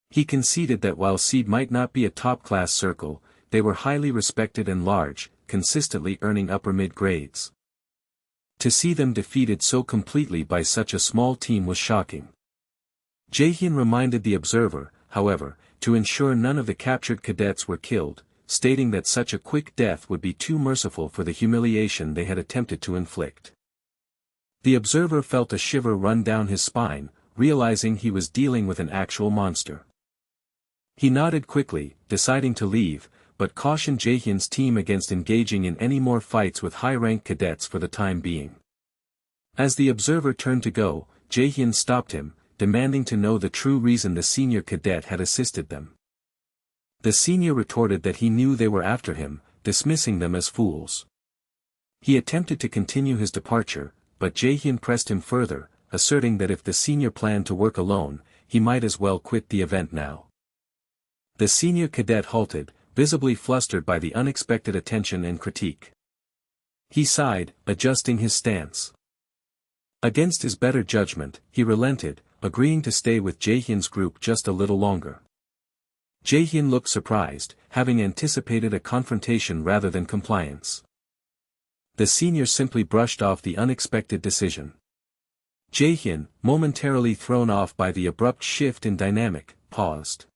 He conceded that while Seed might not be a top-class circle, they were highly respected and large, consistently earning upper-mid grades. To see them defeated so completely by such a small team was shocking. Jaehyun reminded the observer, however, to ensure none of the captured cadets were killed, stating that such a quick death would be too merciful for the humiliation they had attempted to inflict. The observer felt a shiver run down his spine, realizing he was dealing with an actual monster. He nodded quickly, deciding to leave, but cautioned Jaehyun's team against engaging in any more fights with high-ranked cadets for the time being. As the observer turned to go, Jaehyun stopped him, demanding to know the true reason the senior cadet had assisted them. The senior retorted that he knew they were after him, dismissing them as fools. He attempted to continue his departure, but Jaehyun pressed him further, asserting that if the senior planned to work alone, he might as well quit the event now. The senior cadet halted, visibly flustered by the unexpected attention and critique. He sighed, adjusting his stance. Against his better judgment, he relented, agreeing to stay with Jaehyun's group just a little longer. Jaehyun looked surprised, having anticipated a confrontation rather than compliance. The senior simply brushed off the unexpected decision. Jaehyun, momentarily thrown off by the abrupt shift in dynamic, paused.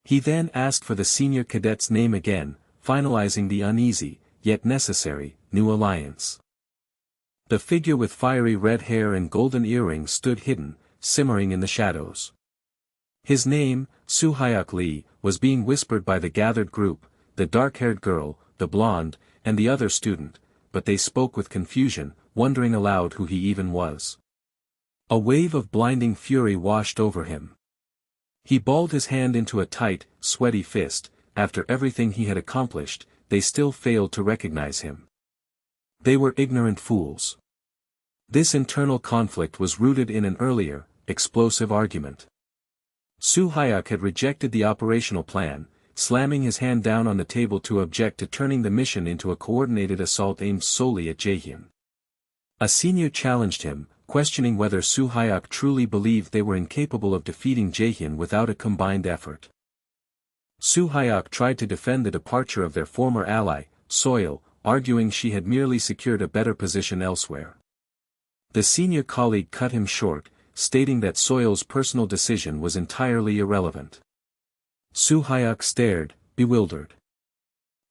He then asked for the senior cadet's name again, finalizing the uneasy, yet necessary, new alliance. The figure with fiery red hair and golden earrings stood hidden, simmering in the shadows. His name, Soo-hyuk Lee, was being whispered by the gathered group, the dark-haired girl, the blonde, and the other student, but they spoke with confusion, wondering aloud who he even was. A wave of blinding fury washed over him. He balled his hand into a tight, sweaty fist, after everything he had accomplished, they still failed to recognize him. They were ignorant fools. This internal conflict was rooted in an earlier, explosive argument. Su Hyuk had rejected the operational plan, slamming his hand down on the table to object to turning the mission into a coordinated assault aimed solely at Jaehyun. A senior challenged him, questioning whether Su Hyuk truly believed they were incapable of defeating Jaehyun without a combined effort. Su Hyuk tried to defend the departure of their former ally, Soil, arguing she had merely secured a better position elsewhere. The senior colleague cut him short, stating that Soil's personal decision was entirely irrelevant. Su Hyuk stared, bewildered.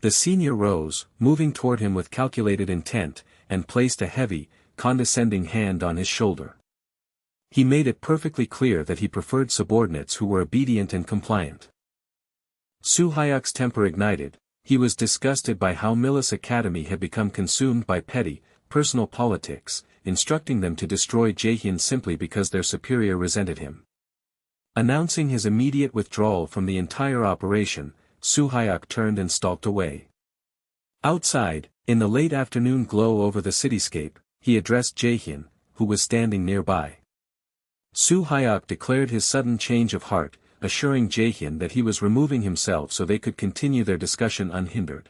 The senior rose, moving toward him with calculated intent, and placed a heavy, condescending hand on his shoulder. He made it perfectly clear that he preferred subordinates who were obedient and compliant. Su Hyuk's temper ignited. He was disgusted by how Millis Academy had become consumed by petty, personal politics, instructing them to destroy Jaehyun simply because their superior resented him. Announcing his immediate withdrawal from the entire operation, Su Hyuk turned and stalked away. Outside, in the late afternoon glow over the cityscape, he addressed Jaehyun, who was standing nearby. Su Hyuk declared his sudden change of heart, assuring Jaehyun that he was removing himself so they could continue their discussion unhindered.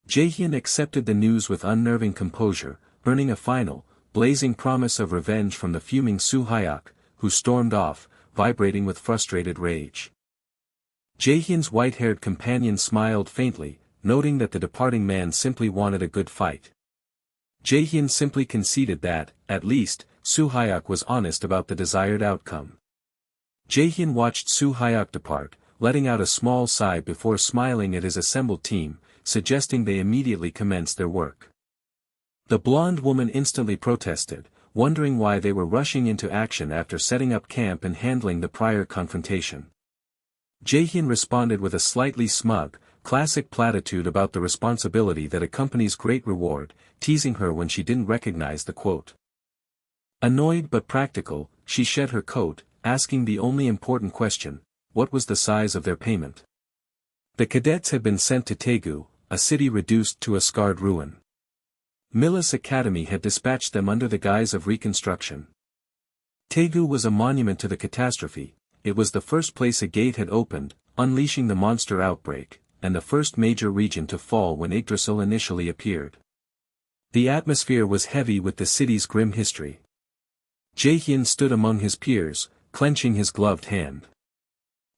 Jaehyun accepted the news with unnerving composure, earning a final, blazing promise of revenge from the fuming Su Hyuk, who stormed off, vibrating with frustrated rage. Jaehyun's white-haired companion smiled faintly, noting that the departing man simply wanted a good fight. Jaehyun simply conceded that, at least, Su Hyuk was honest about the desired outcome. Jaehyun watched Su Hyuk depart, letting out a small sigh before smiling at his assembled team, suggesting they immediately commence their work. The blonde woman instantly protested, wondering why they were rushing into action after setting up camp and handling the prior confrontation. Jaehyun responded with a slightly smug, classic platitude about the responsibility that accompanies great reward, teasing her when she didn't recognize the quote. Annoyed but practical, she shed her coat, asking the only important question: what was the size of their payment? The cadets had been sent to Daegu, a city reduced to a scarred ruin. Millis Academy had dispatched them under the guise of reconstruction. Daegu was a monument to the catastrophe. It was the first place a gate had opened, unleashing the monster outbreak, and the first major region to fall when Yggdrasil initially appeared. The atmosphere was heavy with the city's grim history. Jaehyun stood among his peers, clenching his gloved hand.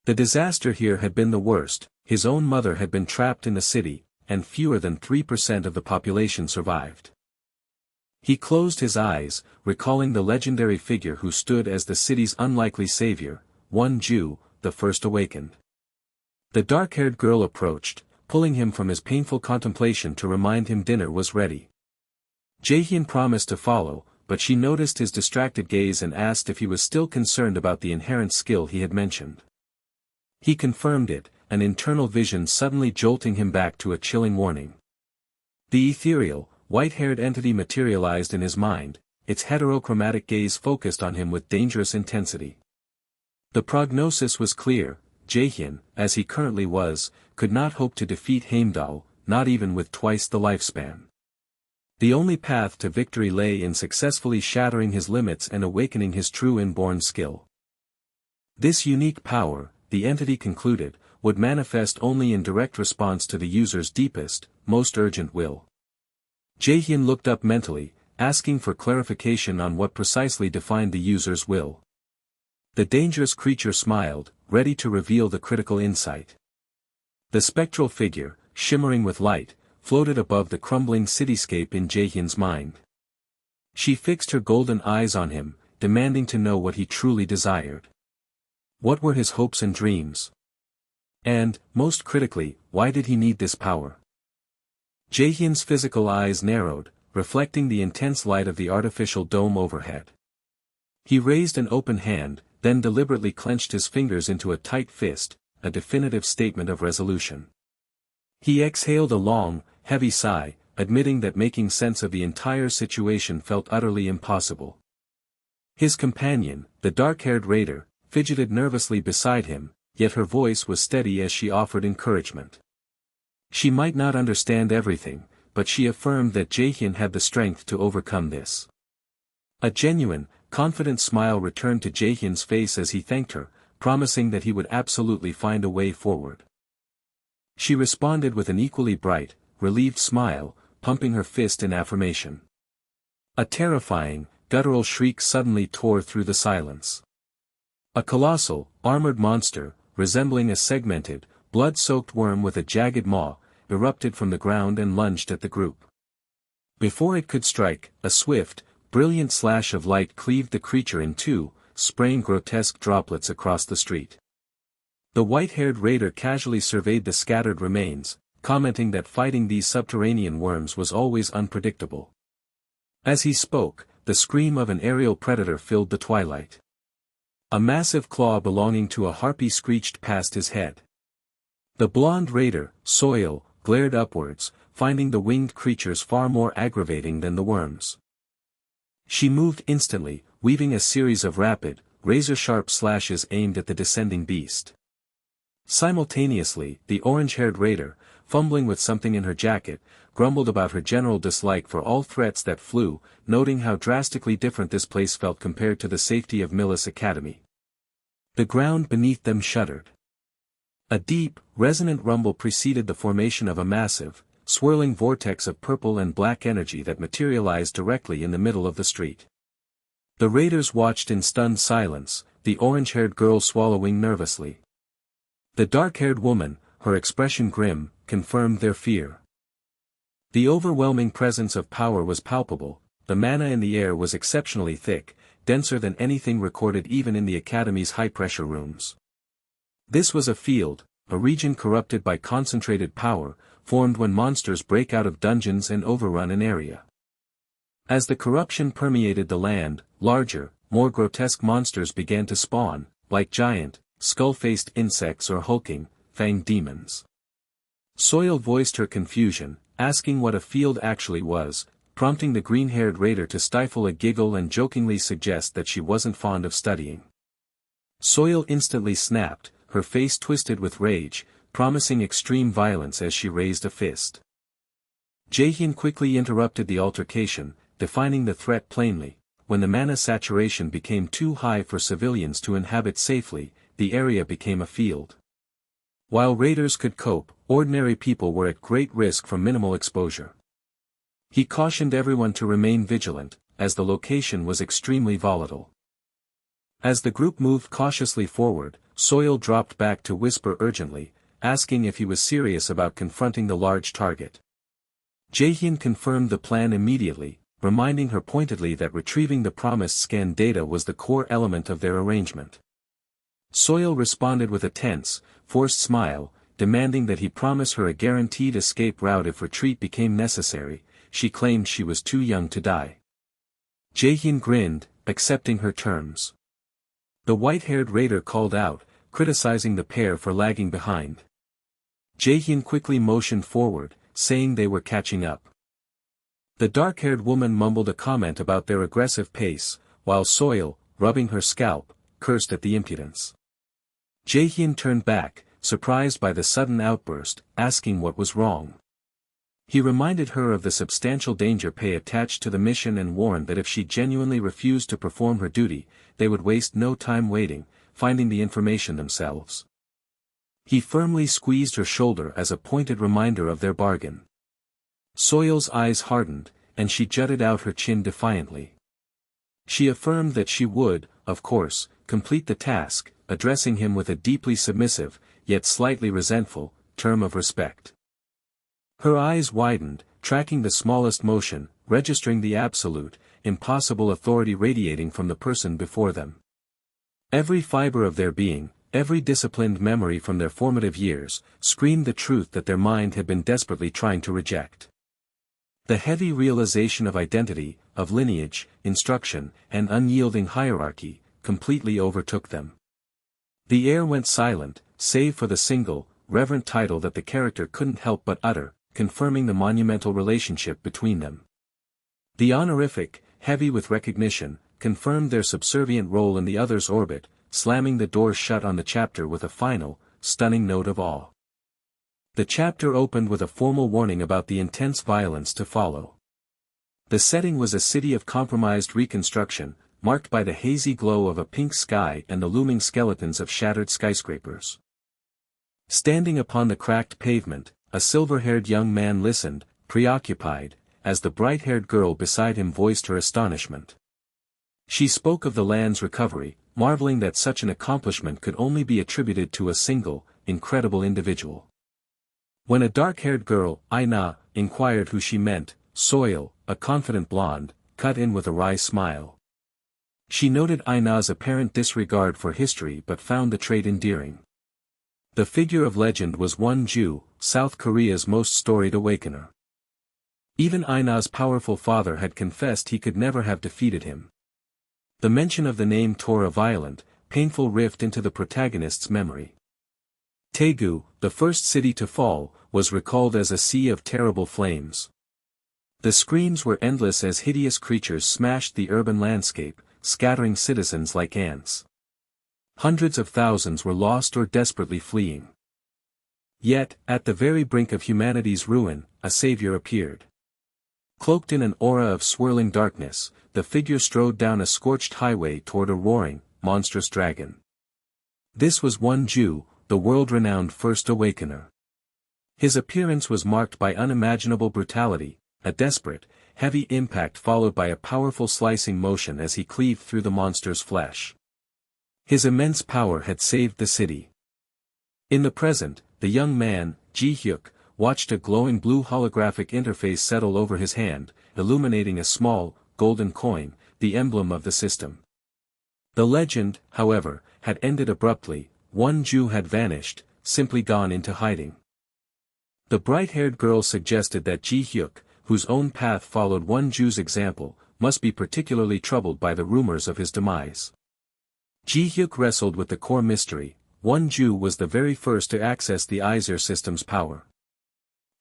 The disaster here had been the worst. His own mother had been trapped in the city, and fewer than 3% of the population survived. He closed his eyes, recalling the legendary figure who stood as the city's unlikely savior, one Jew, the first awakened. The dark-haired girl approached, pulling him from his painful contemplation to remind him dinner was ready. Jaehyun promised to follow, but she noticed his distracted gaze and asked if he was still concerned about the inherent skill he had mentioned. He confirmed it, an internal vision suddenly jolting him back to a chilling warning. The ethereal, white-haired entity materialized in his mind, its heterochromatic gaze focused on him with dangerous intensity. The prognosis was clear: Jaehyun, as he currently was, could not hope to defeat Heimdall, not even with twice the lifespan. The only path to victory lay in successfully shattering his limits and awakening his true inborn skill. This unique power, the entity concluded, would manifest only in direct response to the user's deepest, most urgent will. Jaehyun looked up mentally, asking for clarification on what precisely defined the user's will. The dangerous creature smiled, ready to reveal the critical insight. The spectral figure, shimmering with light, floated above the crumbling cityscape in Jaehyun's mind. She fixed her golden eyes on him, demanding to know what he truly desired. What were his hopes and dreams? And, most critically, why did he need this power? Jaehyun's physical eyes narrowed, reflecting the intense light of the artificial dome overhead. He raised an open hand, then deliberately clenched his fingers into a tight fist, a definitive statement of resolution. He exhaled a long, heavy sigh, admitting that making sense of the entire situation felt utterly impossible. His companion, the dark-haired raider, fidgeted nervously beside him, yet her voice was steady as she offered encouragement. She might not understand everything, but she affirmed that Jaehyun had the strength to overcome this. A genuine, confident smile returned to Jaehyun's face as he thanked her, promising that he would absolutely find a way forward. She responded with an equally bright, relieved smile, pumping her fist in affirmation. A terrifying, guttural shriek suddenly tore through the silence. A colossal, armored monster, resembling a segmented, blood-soaked worm with a jagged maw, erupted from the ground and lunged at the group. Before it could strike, a swift, brilliant slash of light cleaved the creature in two, spraying grotesque droplets across the street. The white-haired raider casually surveyed the scattered remains, commenting that fighting these subterranean worms was always unpredictable. As he spoke, the scream of an aerial predator filled the twilight. A massive claw belonging to a harpy screeched past his head. The blonde raider, Soil, glared upwards, finding the winged creatures far more aggravating than the worms. She moved instantly, weaving a series of rapid, razor-sharp slashes aimed at the descending beast. Simultaneously, the orange-haired raider, fumbling with something in her jacket, grumbled about her general dislike for all threats that flew, noting how drastically different this place felt compared to the safety of Millis Academy. The ground beneath them shuddered. A deep, resonant rumble preceded the formation of a massive, swirling vortex of purple and black energy that materialized directly in the middle of the street. The raiders watched in stunned silence, the orange-haired girl swallowing nervously. The dark-haired woman, her expression grim, confirmed their fear. The overwhelming presence of power was palpable, the mana in the air was exceptionally thick, denser than anything recorded even in the Academy's high-pressure rooms. This was a field, a region corrupted by concentrated power, formed when monsters break out of dungeons and overrun an area. As the corruption permeated the land, larger, more grotesque monsters began to spawn, like giant, skull-faced insects or hulking, fanged demons. Soil voiced her confusion, asking what a field actually was, prompting the green-haired raider to stifle a giggle and jokingly suggest that she wasn't fond of studying. Soil instantly snapped, her face twisted with rage, promising extreme violence as she raised a fist. Jaehyun quickly interrupted the altercation, defining the threat plainly. When the mana saturation became too high for civilians to inhabit safely, the area became a field. While raiders could cope, ordinary people were at great risk from minimal exposure. He cautioned everyone to remain vigilant, as the location was extremely volatile. As the group moved cautiously forward, Soil dropped back to whisper urgently, asking if he was serious about confronting the large target. Jaehyun confirmed the plan immediately, reminding her pointedly that retrieving the promised scan data was the core element of their arrangement. Soil responded with a tense, forced smile, demanding that he promise her a guaranteed escape route if retreat became necessary. She claimed she was too young to die. Jaehyun grinned, accepting her terms. The white-haired raider called out, criticizing the pair for lagging behind. Jaehyun quickly motioned forward, saying they were catching up. The dark-haired woman mumbled a comment about their aggressive pace, while Soil, rubbing her scalp, cursed at the impudence. Jaehyun turned back, surprised by the sudden outburst, asking what was wrong. He reminded her of the substantial danger pay attached to the mission and warned that if she genuinely refused to perform her duty, they would waste no time waiting, finding the information themselves. He firmly squeezed her shoulder as a pointed reminder of their bargain. Soil's eyes hardened, and she jutted out her chin defiantly. She affirmed that she would, of course, complete the task, addressing him with a deeply submissive, yet slightly resentful, term of respect. Her eyes widened, tracking the smallest motion, registering the absolute, impossible authority radiating from the person before them. Every fiber of their being, every disciplined memory from their formative years, screamed the truth that their mind had been desperately trying to reject. The heavy realization of identity, of lineage, instruction, and unyielding hierarchy, completely overtook them. The air went silent, save for the single, reverent title that the character couldn't help but utter, confirming the monumental relationship between them. The honorific, heavy with recognition, confirmed their subservient role in the other's orbit, slamming the door shut on the chapter with a final, stunning note of awe. The chapter opened with a formal warning about the intense violence to follow. The setting was a city of compromised reconstruction, marked by the hazy glow of a pink sky and the looming skeletons of shattered skyscrapers. Standing upon the cracked pavement, a silver-haired young man listened, preoccupied, as the bright-haired girl beside him voiced her astonishment. She spoke of the land's recovery, marveling that such an accomplishment could only be attributed to a single, incredible individual. When a dark-haired girl, Aina, inquired who she meant, Soil, a confident blonde, cut in with a wry smile. She noted Aina's apparent disregard for history but found the trait endearing. The figure of legend was Won-ju, South Korea's most storied awakener. Even Aina's powerful father had confessed he could never have defeated him. The mention of the name tore a violent, painful rift into the protagonist's memory. Daegu, the first city to fall, was recalled as a sea of terrible flames. The screams were endless as hideous creatures smashed the urban landscape, scattering citizens like ants. Hundreds of thousands were lost or desperately fleeing. Yet, at the very brink of humanity's ruin, a savior appeared. Cloaked in an aura of swirling darkness, the figure strode down a scorched highway toward a roaring, monstrous dragon. This was Won-ju, the world-renowned first awakener. His appearance was marked by unimaginable brutality, a desperate, heavy impact followed by a powerful slicing motion as he cleaved through the monster's flesh. His immense power had saved the city. In the present, the young man, Ji-hyuk, watched a glowing blue holographic interface settle over his hand, illuminating a small, golden coin, the emblem of the system. The legend, however, had ended abruptly. Won-ju had vanished, simply gone into hiding. The bright-haired girl suggested that Ji-hyuk, whose own path followed Won-ju's example, must be particularly troubled by the rumors of his demise. Ji-hyuk wrestled with the core mystery. Won-ju was the very first to access the Izir system's power.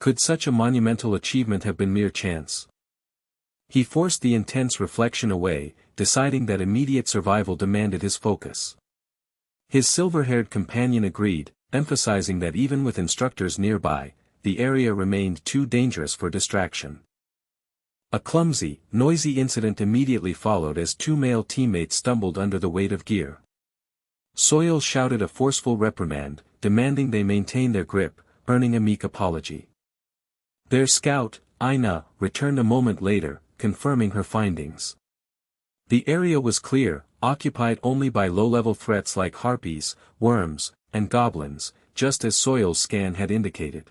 Could such a monumental achievement have been mere chance? He forced the intense reflection away, deciding that immediate survival demanded his focus. His silver-haired companion agreed, emphasizing that even with instructors nearby, the area remained too dangerous for distraction. A clumsy, noisy incident immediately followed as two male teammates stumbled under the weight of gear. Soil shouted a forceful reprimand, demanding they maintain their grip, earning a meek apology. Their scout, Aina, returned a moment later, confirming her findings. The area was clear, occupied only by low-level threats like harpies, worms, and goblins, just as Soil's scan had indicated.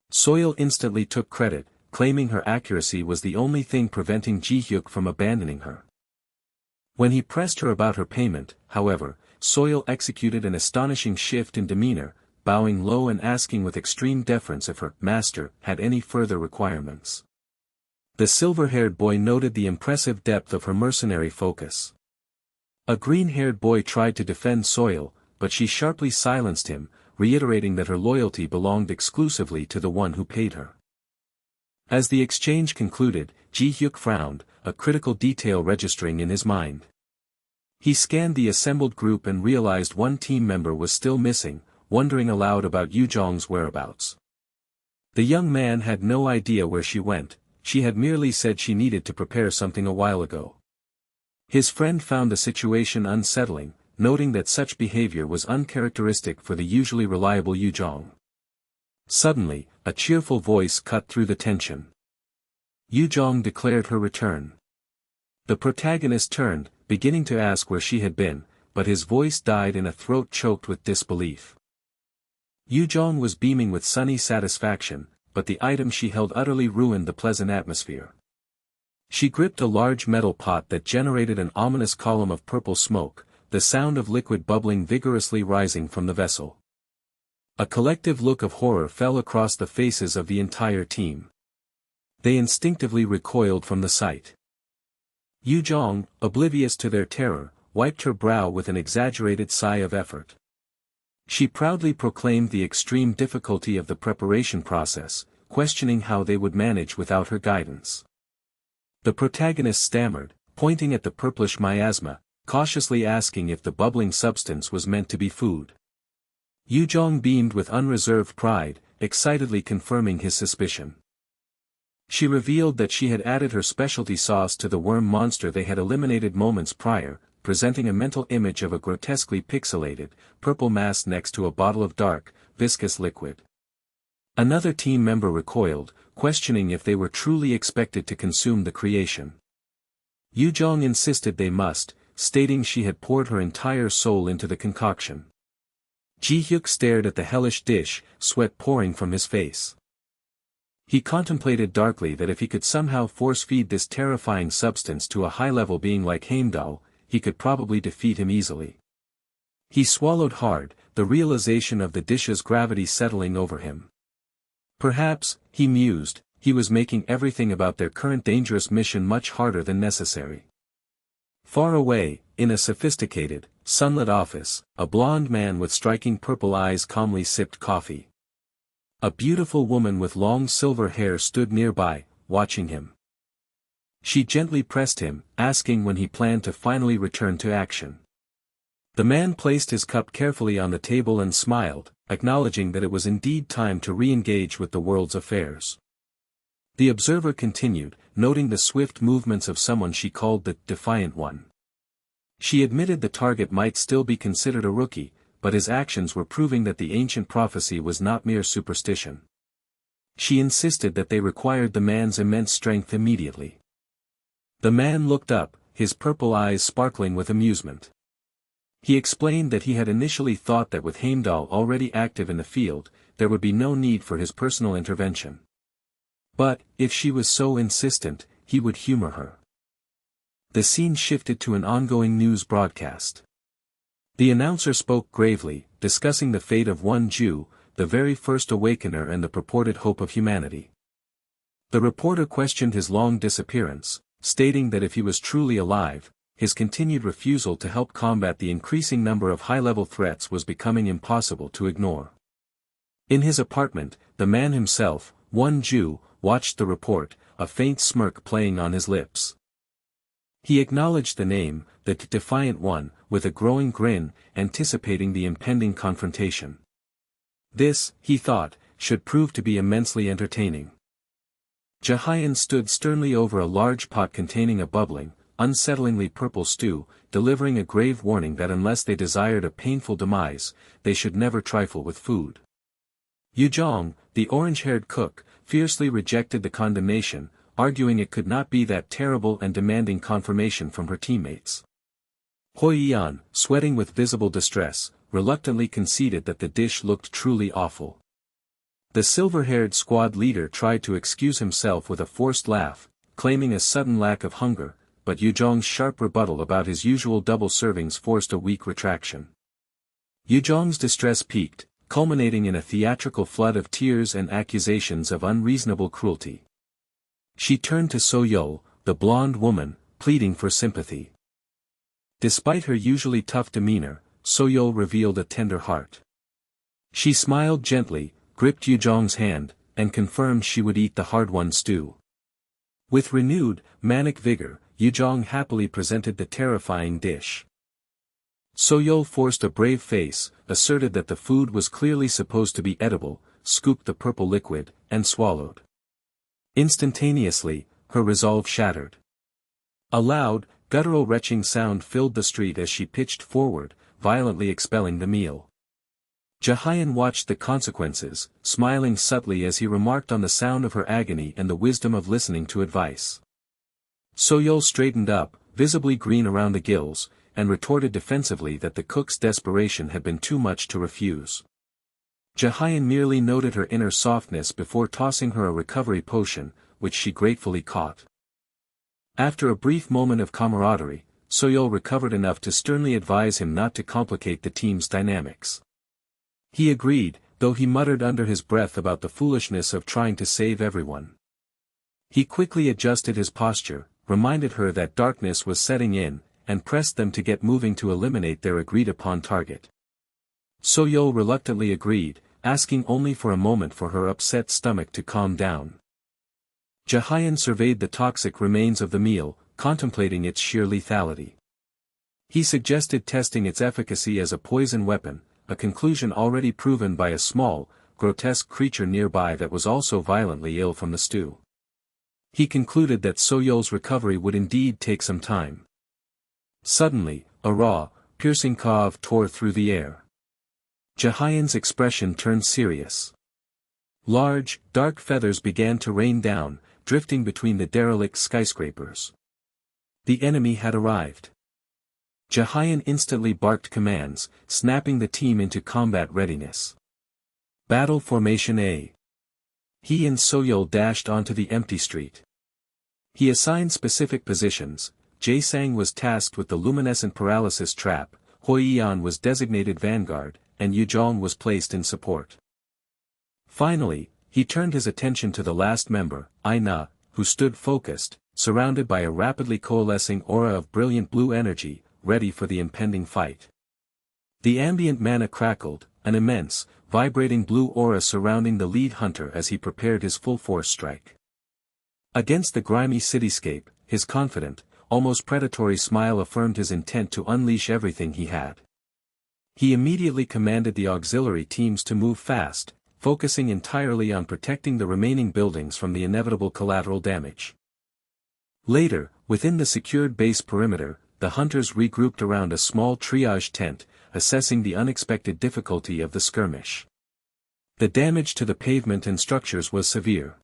Soil instantly took credit, claiming her accuracy was the only thing preventing Ji-hyuk from abandoning her. When he pressed her about her payment, however, Soil executed an astonishing shift in demeanor, bowing low and asking with extreme deference if her master had any further requirements. The silver-haired boy noted the impressive depth of her mercenary focus. A green-haired boy tried to defend Soil, but she sharply silenced him, reiterating that her loyalty belonged exclusively to the one who paid her. As the exchange concluded, Ji-hyuk frowned, a critical detail registering in his mind. He scanned the assembled group and realized one team member was still missing, wondering aloud about Yujong's whereabouts. The young man had no idea where she went, she had merely said she needed to prepare something a while ago. His friend found the situation unsettling, noting that such behavior was uncharacteristic for the usually reliable Yujong. Suddenly, a cheerful voice cut through the tension. Yujong declared her return. The protagonist turned, beginning to ask where she had been, but his voice died in a throat choked with disbelief. Yujong was beaming with sunny satisfaction, but the item she held utterly ruined the pleasant atmosphere. She gripped a large metal pot that generated an ominous column of purple smoke, the sound of liquid bubbling vigorously rising from the vessel. A collective look of horror fell across the faces of the entire team. They instinctively recoiled from the sight. Yujong, oblivious to their terror, wiped her brow with an exaggerated sigh of effort. She proudly proclaimed the extreme difficulty of the preparation process, questioning how they would manage without her guidance. The protagonist stammered, pointing at the purplish miasma, cautiously asking if the bubbling substance was meant to be food. Yuzhong beamed with unreserved pride, excitedly confirming his suspicion. She revealed that she had added her specialty sauce to the worm monster they had eliminated moments prior, presenting a mental image of a grotesquely pixelated, purple mass next to a bottle of dark, viscous liquid. Another team member recoiled, questioning if they were truly expected to consume the creation. Yuzhong insisted they must, stating she had poured her entire soul into the concoction. Ji-hyuk stared at the hellish dish, sweat pouring from his face. He contemplated darkly that if he could somehow force-feed this terrifying substance to a high-level being like Heimdall, he could probably defeat him easily. He swallowed hard, the realization of the dish's gravity settling over him. Perhaps, he mused, he was making everything about their current dangerous mission much harder than necessary. Far away, in a sophisticated, sunlit office, a blond man with striking purple eyes calmly sipped coffee. A beautiful woman with long silver hair stood nearby, watching him. She gently pressed him, asking when he planned to finally return to action. The man placed his cup carefully on the table and smiled, acknowledging that it was indeed time to re-engage with the world's affairs. The observer continued, noting the swift movements of someone she called the Defiant One. She admitted the target might still be considered a rookie, but his actions were proving that the ancient prophecy was not mere superstition. She insisted that they required the man's immense strength immediately. The man looked up, his purple eyes sparkling with amusement. He explained that he had initially thought that with Heimdall already active in the field, there would be no need for his personal intervention. But, if she was so insistent, he would humor her. The scene shifted to an ongoing news broadcast. The announcer spoke gravely, discussing the fate of one Jew, the very first awakener and the purported hope of humanity. The reporter questioned his long disappearance, stating that if he was truly alive, his continued refusal to help combat the increasing number of high-level threats was becoming impossible to ignore. In his apartment, the man himself, one Jew, watched the report, a faint smirk playing on his lips. He acknowledged the name, the Defiant One, with a growing grin, anticipating the impending confrontation. This, he thought, should prove to be immensely entertaining. Jahyun stood sternly over a large pot containing a bubbling, unsettlingly purple stew, delivering a grave warning that unless they desired a painful demise, they should never trifle with food. Yuzhong, the orange-haired cook, fiercely rejected the condemnation, arguing it could not be that terrible and demanding confirmation from her teammates. Hoi-yan, sweating with visible distress, reluctantly conceded that the dish looked truly awful. The silver-haired squad leader tried to excuse himself with a forced laugh, claiming a sudden lack of hunger, but Yuzhong's sharp rebuttal about his usual double servings forced a weak retraction. Yuzhong's distress peaked, culminating in a theatrical flood of tears and accusations of unreasonable cruelty. She turned to So-yeol, the blonde woman, pleading for sympathy. Despite her usually tough demeanor, So-yeol revealed a tender heart. She smiled gently, gripped Yuzhong's hand, and confirmed she would eat the hard-won stew. With renewed, manic vigor, Yuzhong happily presented the terrifying dish. So-yeol forced a brave face, asserted that the food was clearly supposed to be edible, scooped the purple liquid, and swallowed. Instantaneously, her resolve shattered. A loud, guttural retching sound filled the street as she pitched forward, violently expelling the meal. Jahyun watched the consequences, smiling subtly as he remarked on the sound of her agony and the wisdom of listening to advice. So-yeol straightened up, visibly green around the gills, and retorted defensively that the cook's desperation had been too much to refuse. Jahyun merely noted her inner softness before tossing her a recovery potion, which she gratefully caught. After a brief moment of camaraderie, So-yeol recovered enough to sternly advise him not to complicate the team's dynamics. He agreed, though he muttered under his breath about the foolishness of trying to save everyone. He quickly adjusted his posture, reminded her that darkness was setting in, and pressed them to get moving to eliminate their agreed-upon target. So-yeol reluctantly agreed, asking only for a moment for her upset stomach to calm down. Jahyun surveyed the toxic remains of the meal, contemplating its sheer lethality. He suggested testing its efficacy as a poison weapon, a conclusion already proven by a small, grotesque creature nearby that was also violently ill from the stew. He concluded that So-Yul's recovery would indeed take some time. Suddenly, a raw, piercing cough tore through the air. Jahyun's expression turned serious. Large, dark feathers began to rain down, drifting between the derelict skyscrapers. The enemy had arrived. Jahyun instantly barked commands, snapping the team into combat readiness. Battle Formation A. He and So-Yul dashed onto the empty street. He assigned specific positions. Jae-sang was tasked with the luminescent paralysis trap, Hoi-yeon was designated vanguard, and Yujong was placed in support. Finally, he turned his attention to the last member, Aina, who stood focused, surrounded by a rapidly coalescing aura of brilliant blue energy, ready for the impending fight. The ambient mana crackled, an immense, vibrating blue aura surrounding the lead hunter as he prepared his full-force strike. Against the grimy cityscape, his confident, almost predatory smile affirmed his intent to unleash everything he had. He immediately commanded the auxiliary teams to move fast, focusing entirely on protecting the remaining buildings from the inevitable collateral damage. Later, within the secured base perimeter, the hunters regrouped around a small triage tent, assessing the unexpected difficulty of the skirmish. The damage to the pavement and structures was severe.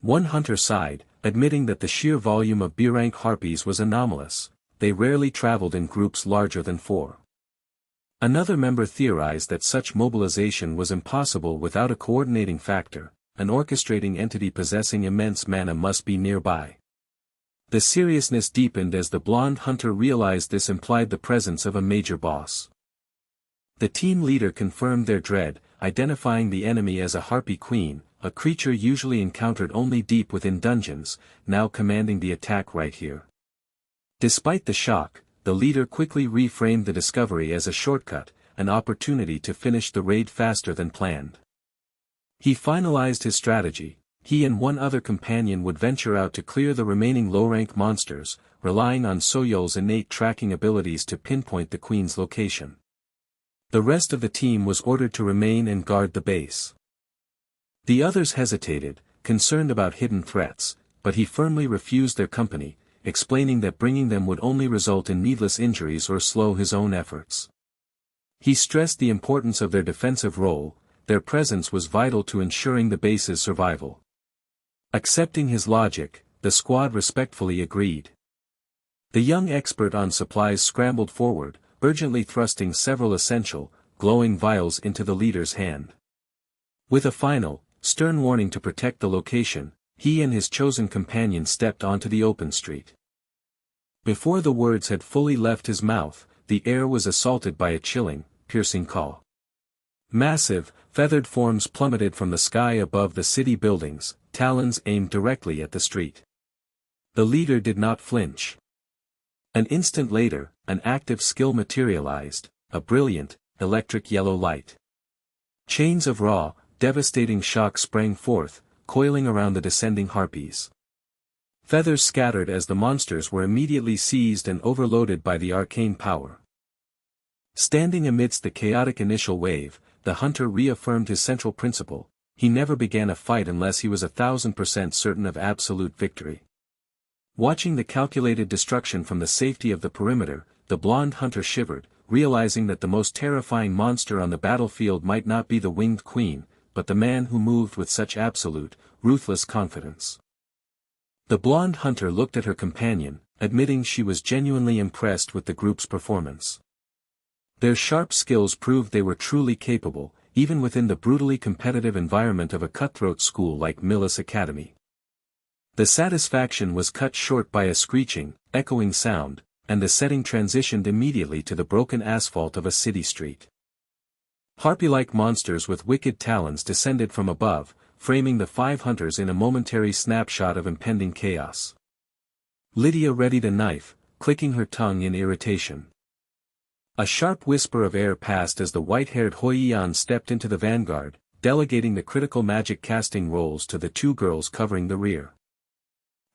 One hunter sighed, admitting that the sheer volume of B-rank harpies was anomalous, they rarely traveled in groups larger than 4. Another member theorized that such mobilization was impossible without a coordinating factor, an orchestrating entity possessing immense mana must be nearby. The seriousness deepened as the blonde hunter realized this implied the presence of a major boss. The team leader confirmed their dread, identifying the enemy as a harpy queen, a creature usually encountered only deep within dungeons, now commanding the attack right here. Despite the shock, the leader quickly reframed the discovery as a shortcut, an opportunity to finish the raid faster than planned. He finalized his strategy. He and one other companion would venture out to clear the remaining low-rank monsters, relying on So-Yul's innate tracking abilities to pinpoint the queen's location. The rest of the team was ordered to remain and guard the base. The others hesitated, concerned about hidden threats, but he firmly refused their company, explaining that bringing them would only result in needless injuries or slow his own efforts. He stressed the importance of their defensive role, their presence was vital to ensuring the base's survival. Accepting his logic, the squad respectfully agreed. The young expert on supplies scrambled forward, urgently thrusting several essential, glowing vials into the leader's hand. With a final, stern warning to protect the location, he and his chosen companion stepped onto the open street. Before the words had fully left his mouth, the air was assaulted by a chilling, piercing call. Massive, feathered forms plummeted from the sky above the city buildings, talons aimed directly at the street. The leader did not flinch. An instant later, an active skill materialized, a brilliant, electric yellow light. Chains of raw, devastating shock sprang forth, coiling around the descending harpies. Feathers scattered as the monsters were immediately seized and overloaded by the arcane power. Standing amidst the chaotic initial wave, the hunter reaffirmed his central principle: he never began a fight unless he was 1000% certain of absolute victory. Watching the calculated destruction from the safety of the perimeter, the blonde hunter shivered, realizing that the most terrifying monster on the battlefield might not be the winged queen, but the man who moved with such absolute, ruthless confidence. The blonde hunter looked at her companion, admitting she was genuinely impressed with the group's performance. Their sharp skills proved they were truly capable, even within the brutally competitive environment of a cutthroat school like Millis Academy. The satisfaction was cut short by a screeching, echoing sound, and the setting transitioned immediately to the broken asphalt of a city street. Harpy-like monsters with wicked talons descended from above, framing the 5 hunters in a momentary snapshot of impending chaos. Lydia readied a knife, clicking her tongue in irritation. A sharp whisper of air passed as the white-haired Hoi-yeon stepped into the vanguard, delegating the critical magic casting roles to the 2 girls covering the rear.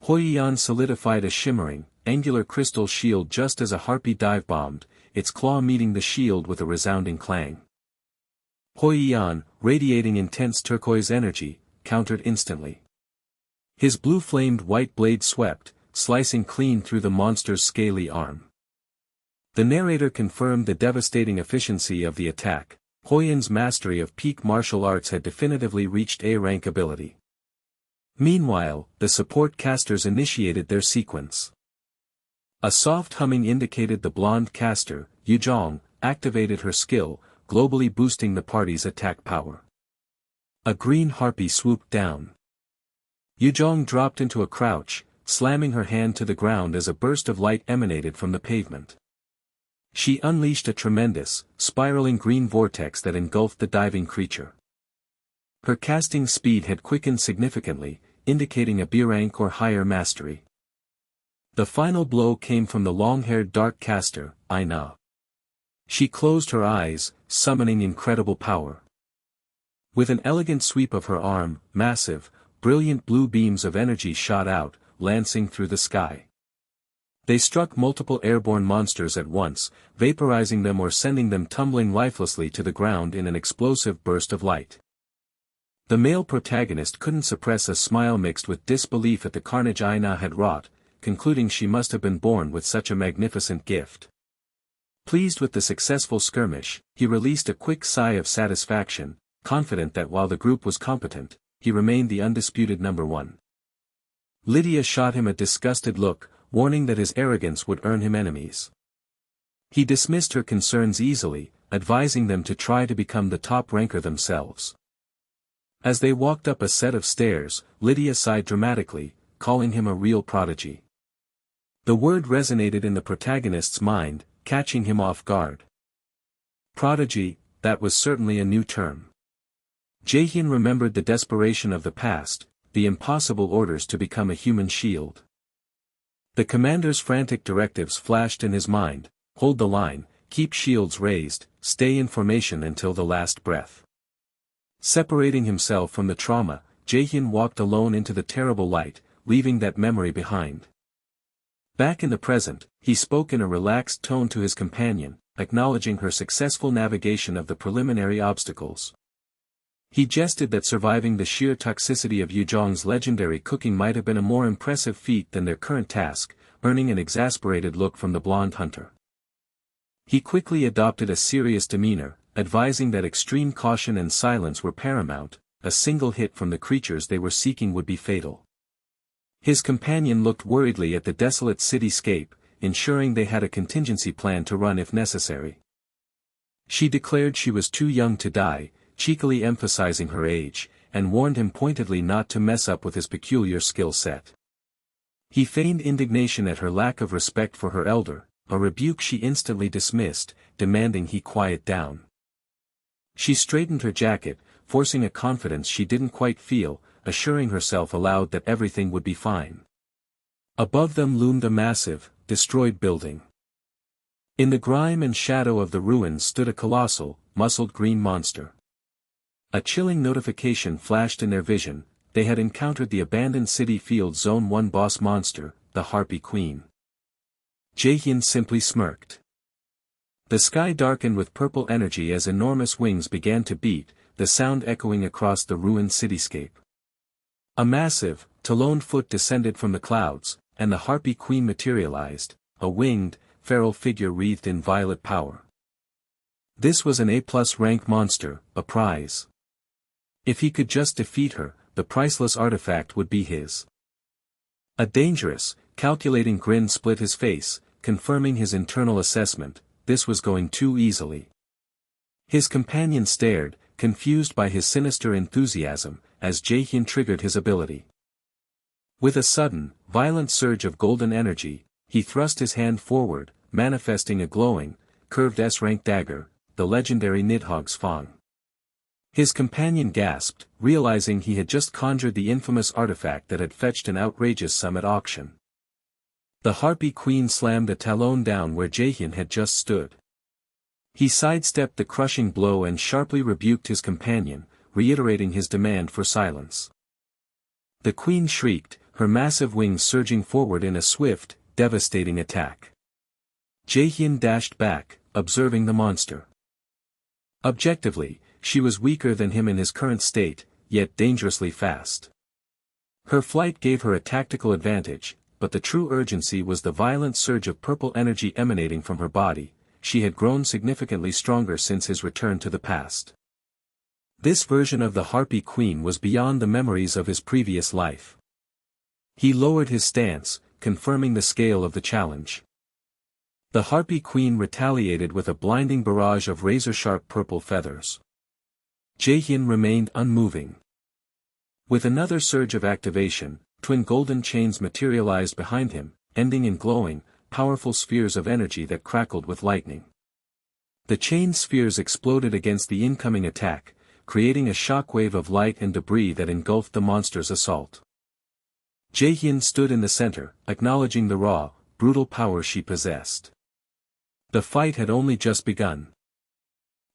Hoi-yeon solidified a shimmering, angular crystal shield just as a harpy dive-bombed, its claw meeting the shield with a resounding clang. Huiyan, radiating intense turquoise energy, countered instantly. His blue-flamed white blade swept, slicing clean through the monster's scaly arm. The narrator confirmed the devastating efficiency of the attack. Huiyan's mastery of peak martial arts had definitively reached A-rank ability. Meanwhile, the support casters initiated their sequence. A soft humming indicated the blonde caster, Yuzhong, activated her skill, globally boosting the party's attack power. A green harpy swooped down. Yuzhong dropped into a crouch, slamming her hand to the ground as a burst of light emanated from the pavement. She unleashed a tremendous, spiraling green vortex that engulfed the diving creature. Her casting speed had quickened significantly, indicating a B-rank or higher mastery. The final blow came from the long-haired dark caster, Aina. She closed her eyes, summoning incredible power. With an elegant sweep of her arm, massive, brilliant blue beams of energy shot out, lancing through the sky. They struck multiple airborne monsters at once, vaporizing them or sending them tumbling lifelessly to the ground in an explosive burst of light. The male protagonist couldn't suppress a smile mixed with disbelief at the carnage Aina had wrought, concluding she must have been born with such a magnificent gift. Pleased with the successful skirmish, he released a quick sigh of satisfaction, confident that while the group was competent, he remained the undisputed number one. Lydia shot him a disgusted look, warning that his arrogance would earn him enemies. He dismissed her concerns easily, advising them to try to become the top ranker themselves. As they walked up a set of stairs, Lydia sighed dramatically, calling him a real prodigy. The word resonated in the protagonist's mind, catching him off guard. Prodigy, that was certainly a new term. Jaehyun remembered the desperation of the past, the impossible orders to become a human shield. The commander's frantic directives flashed in his mind: hold the line, keep shields raised, stay in formation until the last breath. Separating himself from the trauma, Jaehyun walked alone into the terrible light, leaving that memory behind. Back in the present, he spoke in a relaxed tone to his companion, acknowledging her successful navigation of the preliminary obstacles. He jested that surviving the sheer toxicity of Yuzhong's legendary cooking might have been a more impressive feat than their current task, earning an exasperated look from the blonde hunter. He quickly adopted a serious demeanor, advising that extreme caution and silence were paramount. A single hit from the creatures they were seeking would be fatal. His companion looked worriedly at the desolate cityscape, ensuring they had a contingency plan to run if necessary. She declared she was too young to die, cheekily emphasizing her age, and warned him pointedly not to mess up with his peculiar skill set. He feigned indignation at her lack of respect for her elder, a rebuke she instantly dismissed, demanding he quiet down. She straightened her jacket, forcing a confidence she didn't quite feel, assuring herself aloud that everything would be fine. Above them loomed a massive, destroyed building. In the grime and shadow of the ruins stood a colossal, muscled green monster. A chilling notification flashed in their vision: they had encountered the abandoned city field Zone 1 boss monster, the Harpy Queen. Jaehyun simply smirked. The sky darkened with purple energy as enormous wings began to beat, the sound echoing across the ruined cityscape. A massive, taloned foot descended from the clouds, and the Harpy Queen materialized, a winged, feral figure wreathed in violet power. This was an A+ rank monster, a prize. If he could just defeat her, the priceless artifact would be his. A dangerous, calculating grin split his face, confirming his internal assessment: this was going too easily. His companion stared, confused by his sinister enthusiasm, as Jaehyun triggered his ability. With a sudden, violent surge of golden energy, he thrust his hand forward, manifesting a glowing, curved S-rank dagger, the legendary Nidhogg's Fang. His companion gasped, realizing he had just conjured the infamous artifact that had fetched an outrageous sum at auction. The Harpy Queen slammed a talon down where Jaehyun had just stood. He sidestepped the crushing blow and sharply rebuked his companion, reiterating his demand for silence. The queen shrieked, her massive wings surging forward in a swift, devastating attack. Jaehyun dashed back, observing the monster. Objectively, she was weaker than him in his current state, yet dangerously fast. Her flight gave her a tactical advantage, but the true urgency was the violent surge of purple energy emanating from her body. She had grown significantly stronger since his return to the past. This version of the Harpy Queen was beyond the memories of his previous life. He lowered his stance, confirming the scale of the challenge. The Harpy Queen retaliated with a blinding barrage of razor-sharp purple feathers. Jaehyun remained unmoving. With another surge of activation, twin golden chains materialized behind him, ending in glowing, powerful spheres of energy that crackled with lightning. The chain spheres exploded against the incoming attack, creating a shockwave of light and debris that engulfed the monster's assault. Jaehyun stood in the center, acknowledging the raw, brutal power she possessed. The fight had only just begun.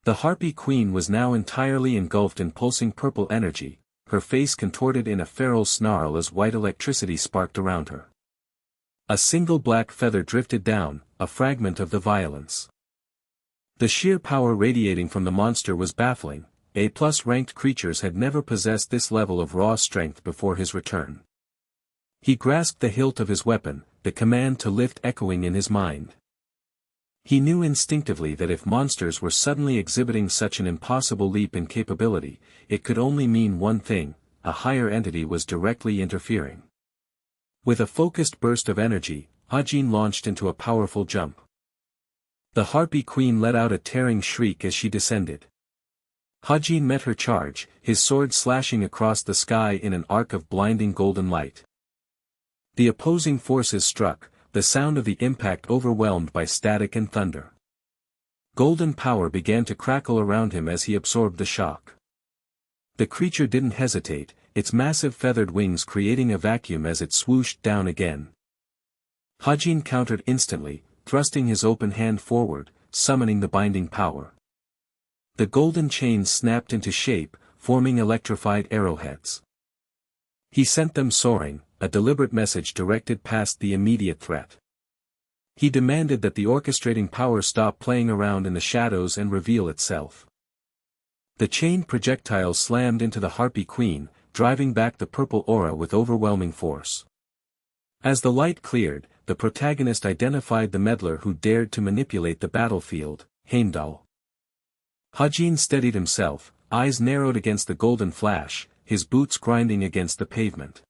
The Harpy Queen was now entirely engulfed in pulsing purple energy, her face contorted in a feral snarl as white electricity sparked around her. A single black feather drifted down, a fragment of the violence. The sheer power radiating from the monster was baffling. A+ ranked creatures had never possessed this level of raw strength before his return. He grasped the hilt of his weapon, the command to lift echoing in his mind. He knew instinctively that if monsters were suddenly exhibiting such an impossible leap in capability, it could only mean one thing: a higher entity was directly interfering. With a focused burst of energy, Hajin launched into a powerful jump. The Harpy Queen let out a tearing shriek as she descended. Hajin met her charge, his sword slashing across the sky in an arc of blinding golden light. The opposing forces struck, the sound of the impact overwhelmed by static and thunder. Golden power began to crackle around him as he absorbed the shock. The creature didn't hesitate, its massive feathered wings creating a vacuum as it swooshed down again. Hajin countered instantly, thrusting his open hand forward, summoning the binding power. The golden chains snapped into shape, forming electrified arrowheads. He sent them soaring, a deliberate message directed past the immediate threat. He demanded that the orchestrating power stop playing around in the shadows and reveal itself. The chained projectiles slammed into the Harpy Queen, driving back the purple aura with overwhelming force. As the light cleared, the protagonist identified the meddler who dared to manipulate the battlefield: Heimdall. Hajin steadied himself, eyes narrowed against the golden flash, his boots grinding against the pavement.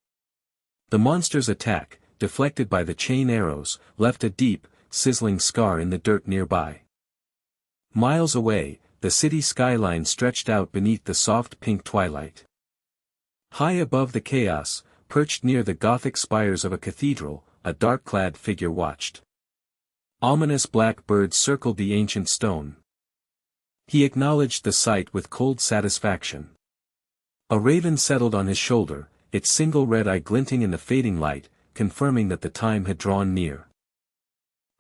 The monster's attack, deflected by the chain arrows, left a deep, sizzling scar in the dirt nearby. Miles away, the city skyline stretched out beneath the soft pink twilight. High above the chaos, perched near the Gothic spires of a cathedral, a dark-clad figure watched. Ominous black birds circled the ancient stone. He acknowledged the sight with cold satisfaction. A raven settled on his shoulder, its single red eye glinting in the fading light, confirming that the time had drawn near.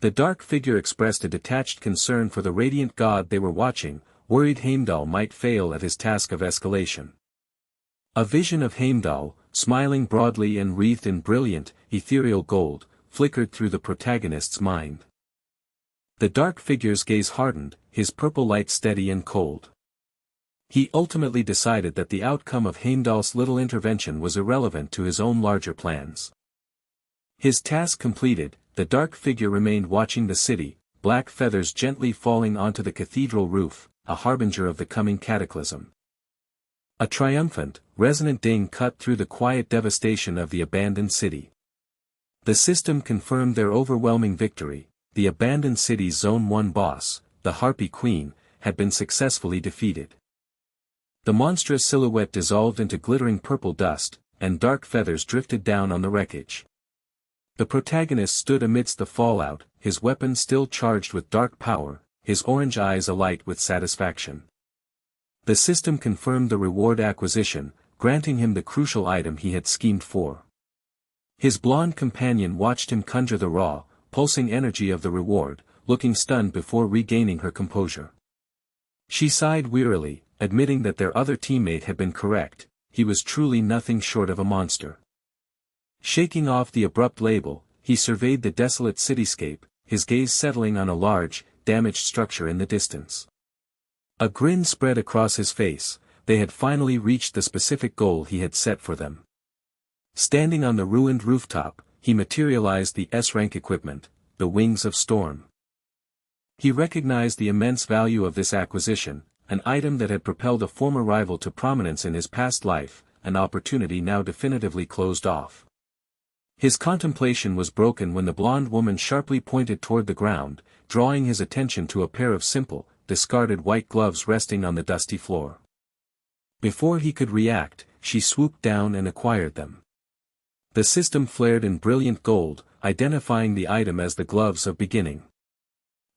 The dark figure expressed a detached concern for the radiant god they were watching, worried Heimdall might fail at his task of escalation. A vision of Heimdall, smiling broadly and wreathed in brilliant, ethereal gold, flickered through the protagonist's mind. The dark figure's gaze hardened, his purple light steady and cold. He ultimately decided that the outcome of Heimdall's little intervention was irrelevant to his own larger plans. His task completed, the dark figure remained watching the city, black feathers gently falling onto the cathedral roof, a harbinger of the coming cataclysm. A triumphant, resonant ding cut through the quiet devastation of the abandoned city. The system confirmed their overwhelming victory. The abandoned city's Zone 1 boss, the Harpy Queen, had been successfully defeated. The monstrous silhouette dissolved into glittering purple dust, and dark feathers drifted down on the wreckage. The protagonist stood amidst the fallout, his weapon still charged with dark power, his orange eyes alight with satisfaction. The system confirmed the reward acquisition, granting him the crucial item he had schemed for. His blonde companion watched him conjure the raw, pulsing energy of the reward, looking stunned before regaining her composure. She sighed wearily, admitting that their other teammate had been correct, he was truly nothing short of a monster. Shaking off the abrupt label, he surveyed the desolate cityscape, his gaze settling on a large, damaged structure in the distance. A grin spread across his face. They had finally reached the specific goal he had set for them. Standing on the ruined rooftop, he materialized the S-rank equipment, the Wings of Storm. He recognized the immense value of this acquisition, an item that had propelled a former rival to prominence in his past life, an opportunity now definitively closed off. His contemplation was broken when the blonde woman sharply pointed toward the ground, drawing his attention to a pair of simple, discarded white gloves resting on the dusty floor. Before he could react, she swooped down and acquired them. The system flared in brilliant gold, identifying the item as the Gloves of Beginning.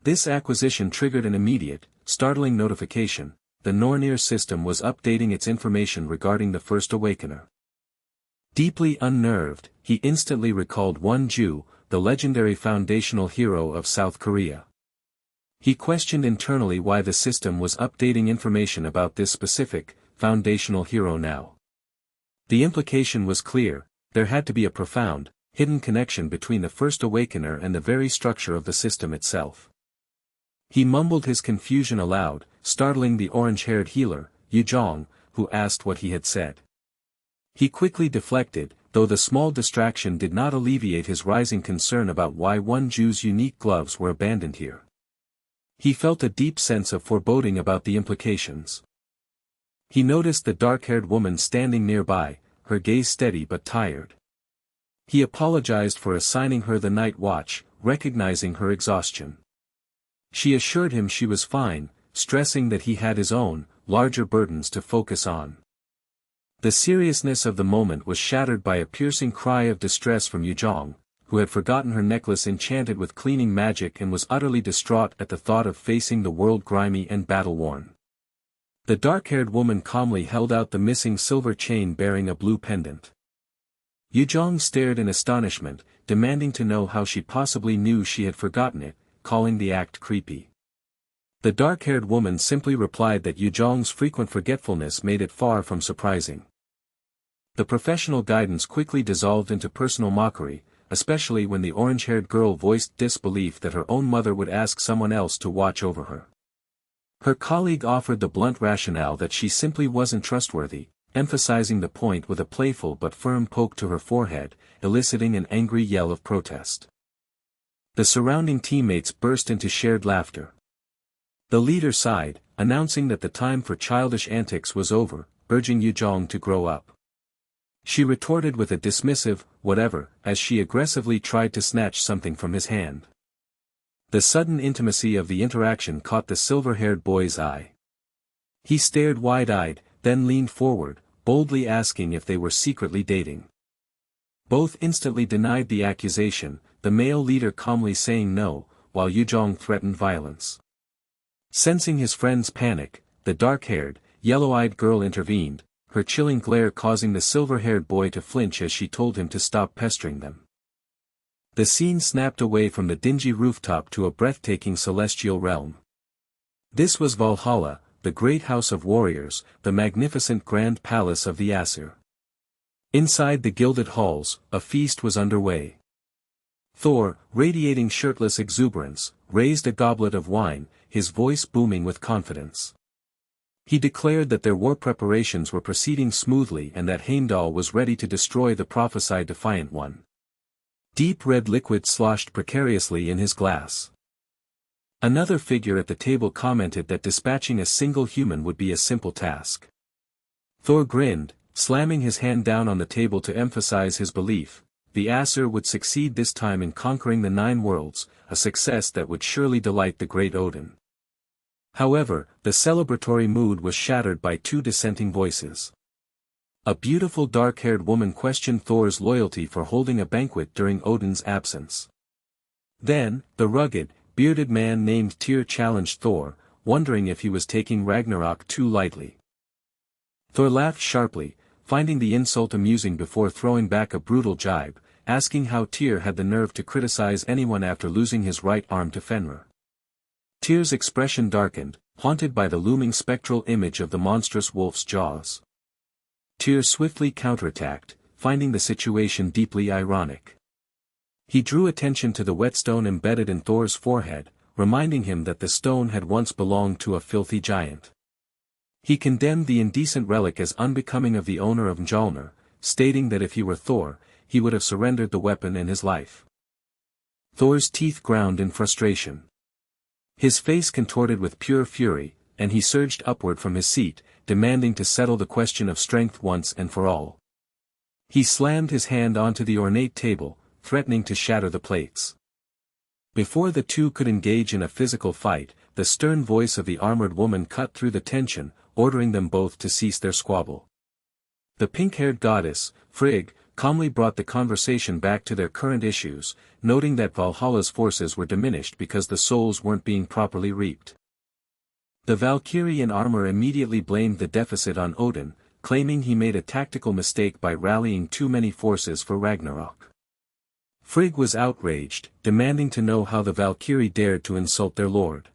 This acquisition triggered an immediate, startling notification. The Nornir system was updating its information regarding the First Awakener. Deeply unnerved, he instantly recalled Won-ju, the legendary foundational hero of South Korea. He questioned internally why the system was updating information about this specific, foundational hero now. The implication was clear: there had to be a profound, hidden connection between the First Awakener and the very structure of the system itself. He mumbled his confusion aloud, startling the orange-haired healer, Yujong, who asked what he had said. He quickly deflected, though the small distraction did not alleviate his rising concern about why Won-ju's unique gloves were abandoned here. He felt a deep sense of foreboding about the implications. He noticed the dark-haired woman standing nearby, her gaze steady but tired. He apologized for assigning her the night watch, recognizing her exhaustion. She assured him she was fine, stressing that he had his own, larger burdens to focus on. The seriousness of the moment was shattered by a piercing cry of distress from Yujong, who had forgotten her necklace enchanted with cleaning magic and was utterly distraught at the thought of facing the world grimy and battle-worn. The dark-haired woman calmly held out the missing silver chain bearing a blue pendant. Yujong stared in astonishment, demanding to know how she possibly knew she had forgotten it, calling the act creepy. The dark-haired woman simply replied that Yujong's frequent forgetfulness made it far from surprising. The professional guidance quickly dissolved into personal mockery, especially when the orange-haired girl voiced disbelief that her own mother would ask someone else to watch over her. Her colleague offered the blunt rationale that she simply wasn't trustworthy, emphasizing the point with a playful but firm poke to her forehead, eliciting an angry yell of protest. The surrounding teammates burst into shared laughter. The leader sighed, announcing that the time for childish antics was over, urging Yujong to grow up. She retorted with a dismissive, whatever, as she aggressively tried to snatch something from his hand. The sudden intimacy of the interaction caught the silver-haired boy's eye. He stared wide-eyed, then leaned forward, boldly asking if they were secretly dating. Both instantly denied the accusation, the male leader calmly saying no, while Yujong threatened violence. Sensing his friend's panic, the dark-haired, yellow-eyed girl intervened, her chilling glare causing the silver-haired boy to flinch as she told him to stop pestering them. The scene snapped away from the dingy rooftop to a breathtaking celestial realm. This was Valhalla, the great house of warriors, the magnificent grand palace of the Aesir. Inside the gilded halls, a feast was underway. Thor, radiating shirtless exuberance, raised a goblet of wine, his voice booming with confidence. He declared that their war preparations were proceeding smoothly and that Heimdall was ready to destroy the prophesied Defiant One. Deep red liquid sloshed precariously in his glass. Another figure at the table commented that dispatching a single human would be a simple task. Thor grinned, slamming his hand down on the table to emphasize his belief. The Aesir would succeed this time in conquering the 9 worlds, a success that would surely delight the great Odin. However, the celebratory mood was shattered by 2 dissenting voices. A beautiful dark-haired woman questioned Thor's loyalty for holding a banquet during Odin's absence. Then, the rugged, bearded man named Tyr challenged Thor, wondering if he was taking Ragnarok too lightly. Thor laughed sharply, finding the insult amusing before throwing back a brutal jibe, asking how Tyr had the nerve to criticize anyone after losing his right arm to Fenrir. Tyr's expression darkened, haunted by the looming spectral image of the monstrous wolf's jaws. Tyr swiftly counterattacked, finding the situation deeply ironic. He drew attention to the whetstone embedded in Thor's forehead, reminding him that the stone had once belonged to a filthy giant. He condemned the indecent relic as unbecoming of the owner of Mjolnir, stating that if he were Thor, he would have surrendered the weapon and his life. Thor's teeth ground in frustration. His face contorted with pure fury, and he surged upward from his seat, demanding to settle the question of strength once and for all. He slammed his hand onto the ornate table, threatening to shatter the plates. Before the two could engage in a physical fight, the stern voice of the armored woman cut through the tension, ordering them both to cease their squabble. The pink-haired goddess, Frigg, calmly brought the conversation back to their current issues, noting that Valhalla's forces were diminished because the souls weren't being properly reaped. The Valkyrie in armor immediately blamed the deficit on Odin, claiming he made a tactical mistake by rallying too many forces for Ragnarok. Frigg was outraged, demanding to know how the Valkyrie dared to insult their lord.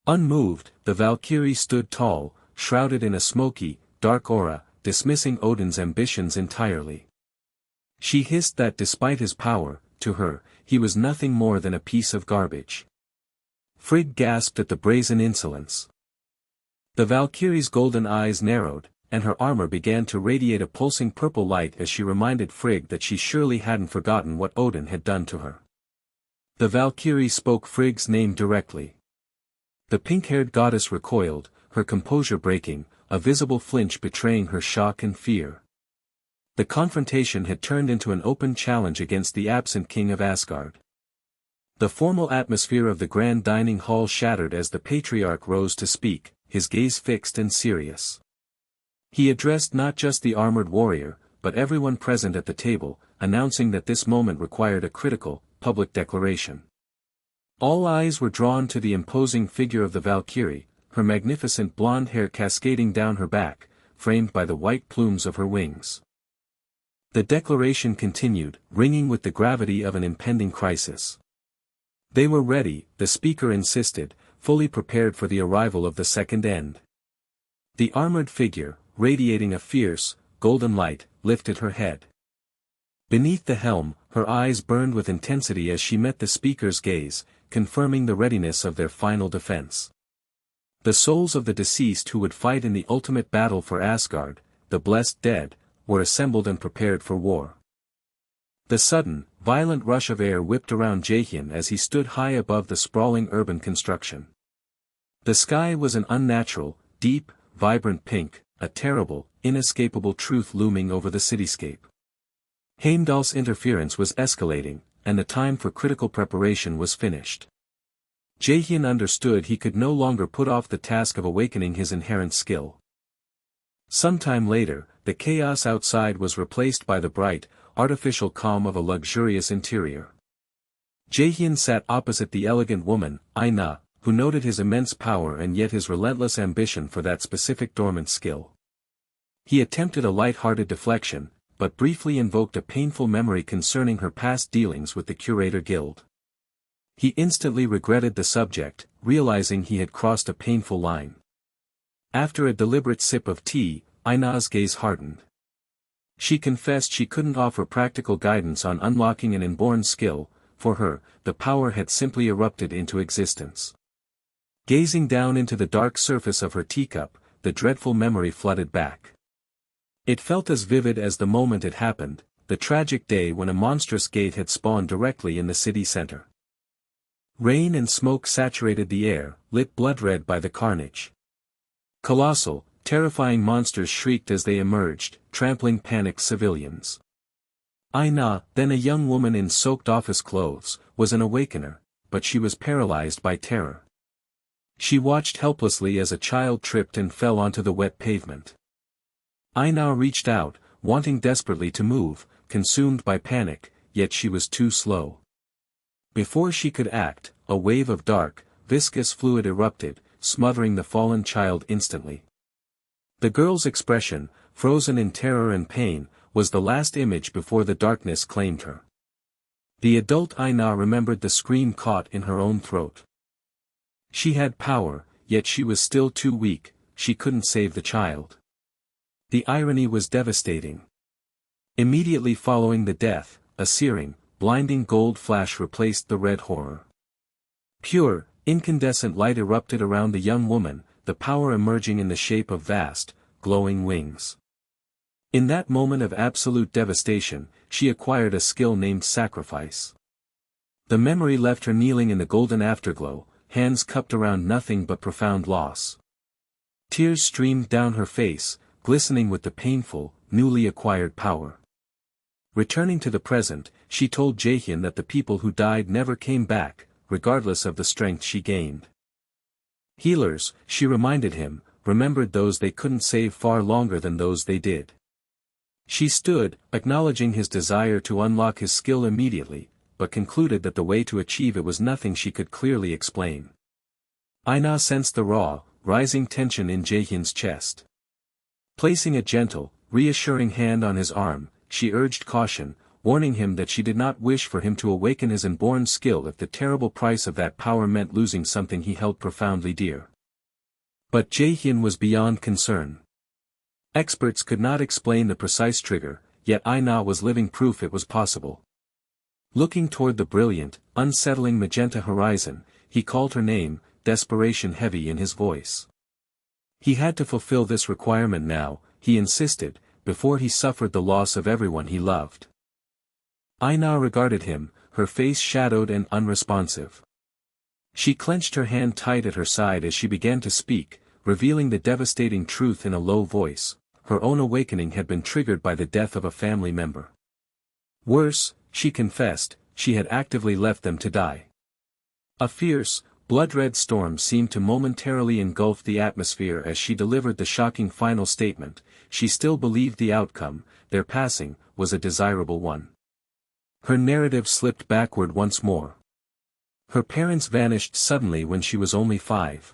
Unmoved, the Valkyrie stood tall, shrouded in a smoky, dark aura, dismissing Odin's ambitions entirely. She hissed that despite his power, to her, he was nothing more than a piece of garbage. Frigg gasped at the brazen insolence. The Valkyrie's golden eyes narrowed, and her armor began to radiate a pulsing purple light as she reminded Frigg that she surely hadn't forgotten what Odin had done to her. The Valkyrie spoke Frigg's name directly. The pink-haired goddess recoiled, her composure breaking, a visible flinch betraying her shock and fear. The confrontation had turned into an open challenge against the absent king of Asgard. The formal atmosphere of the grand dining hall shattered as the patriarch rose to speak, his gaze fixed and serious. He addressed not just the armored warrior, but everyone present at the table, announcing that this moment required a critical, public declaration. All eyes were drawn to the imposing figure of the Valkyrie, her magnificent blonde hair cascading down her back, framed by the white plumes of her wings. The declaration continued, ringing with the gravity of an impending crisis. They were ready, the speaker insisted, fully prepared for the arrival of the second end. The armored figure, radiating a fierce, golden light, lifted her head. Beneath the helm, her eyes burned with intensity as she met the speaker's gaze, confirming the readiness of their final defense. The souls of the deceased who would fight in the ultimate battle for Asgard, the blessed dead, were assembled and prepared for war. The sudden, violent rush of air whipped around Jaehyn as he stood high above the sprawling urban construction. The sky was an unnatural, deep, vibrant pink, a terrible, inescapable truth looming over the cityscape. Heimdall's interference was escalating, and the time for critical preparation was finished. Jaehyn understood he could no longer put off the task of awakening his inherent skill. Sometime later, the chaos outside was replaced by the bright, artificial calm of a luxurious interior. Jaehyn sat opposite the elegant woman, Aina, who noted his immense power and yet his relentless ambition for that specific dormant skill. He attempted a light-hearted deflection, but briefly invoked a painful memory concerning her past dealings with the Curator Guild. He instantly regretted the subject, realizing he had crossed a painful line. After a deliberate sip of tea, Aina's gaze hardened. She confessed she couldn't offer practical guidance on unlocking an inborn skill. For her, the power had simply erupted into existence. Gazing down into the dark surface of her teacup, the dreadful memory flooded back. It felt as vivid as the moment it happened, the tragic day when a monstrous gate had spawned directly in the city center. Rain and smoke saturated the air, lit blood-red by the carnage. Colossal, terrifying monsters shrieked as they emerged, trampling panicked civilians. Aina, then a young woman in soaked office clothes, was an awakener, but she was paralyzed by terror. She watched helplessly as a child tripped and fell onto the wet pavement. Aina reached out, wanting desperately to move, consumed by panic, yet she was too slow. Before she could act, a wave of dark, viscous fluid erupted, smothering the fallen child instantly. The girl's expression, frozen in terror and pain, was the last image before the darkness claimed her. The adult Aina remembered the scream caught in her own throat. She had power, yet she was still too weak, she couldn't save the child. The irony was devastating. Immediately following the death, a searing, blinding gold flash replaced the red horror. Pure, incandescent light erupted around the young woman, the power emerging in the shape of vast, glowing wings. In that moment of absolute devastation, she acquired a skill named sacrifice. The memory left her kneeling in the golden afterglow, hands cupped around nothing but profound loss. Tears streamed down her face, glistening with the painful, newly acquired power. Returning to the present, she told Jaehyun that the people who died never came back, regardless of the strength she gained. Healers, she reminded him, remembered those they couldn't save far longer than those they did. She stood, acknowledging his desire to unlock his skill immediately, but concluded that the way to achieve it was nothing she could clearly explain. Aina sensed the raw, rising tension in Jaehyun's chest. Placing a gentle, reassuring hand on his arm, she urged caution, warning him that she did not wish for him to awaken his inborn skill if the terrible price of that power meant losing something he held profoundly dear. But Jaehyun was beyond concern. Experts could not explain the precise trigger, yet Aina was living proof it was possible. Looking toward the brilliant, unsettling magenta horizon, he called her name, desperation heavy in his voice. He had to fulfill this requirement now, he insisted, before he suffered the loss of everyone he loved. Aina regarded him, her face shadowed and unresponsive. She clenched her hand tight at her side as she began to speak, revealing the devastating truth in a low voice. Her own awakening had been triggered by the death of a family member. Worse, she confessed, she had actively left them to die. A fierce, blood-red storm seemed to momentarily engulf the atmosphere as she delivered the shocking final statement. She still believed the outcome, their passing, was a desirable one. Her narrative slipped backward once more. Her parents vanished suddenly when she was only 5.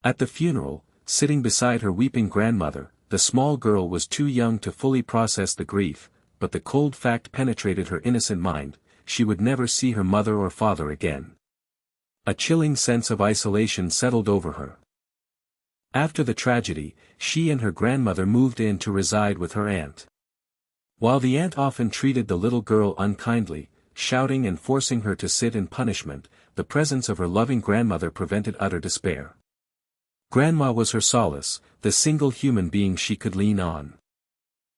At the funeral, sitting beside her weeping grandmother, the small girl was too young to fully process the grief, but the cold fact penetrated her innocent mind: she would never see her mother or father again. A chilling sense of isolation settled over her. After the tragedy, she and her grandmother moved in to reside with her aunt. While the aunt often treated the little girl unkindly, shouting and forcing her to sit in punishment, the presence of her loving grandmother prevented utter despair. Grandma was her solace, the single human being she could lean on.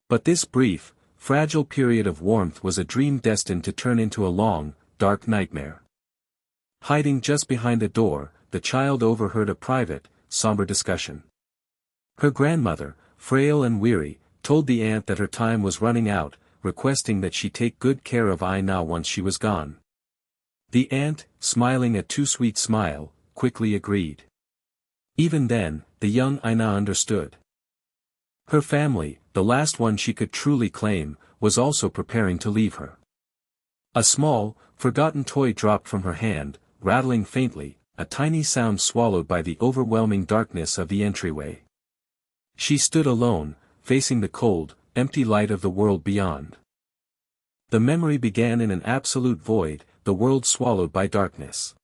But this brief, fragile period of warmth was a dream destined to turn into a long, dark nightmare. Hiding just behind a door, the child overheard a private, somber discussion. Her grandmother, frail and weary, told the aunt that her time was running out, requesting that she take good care of Aina once she was gone. The aunt, smiling a too sweet smile, quickly agreed. Even then, the young Aina understood. Her family, the last one she could truly claim, was also preparing to leave her. A small, forgotten toy dropped from her hand, rattling faintly, a tiny sound swallowed by the overwhelming darkness of the entryway. She stood alone, facing the cold, empty light of the world beyond. The memory began in an absolute void, the world swallowed by darkness.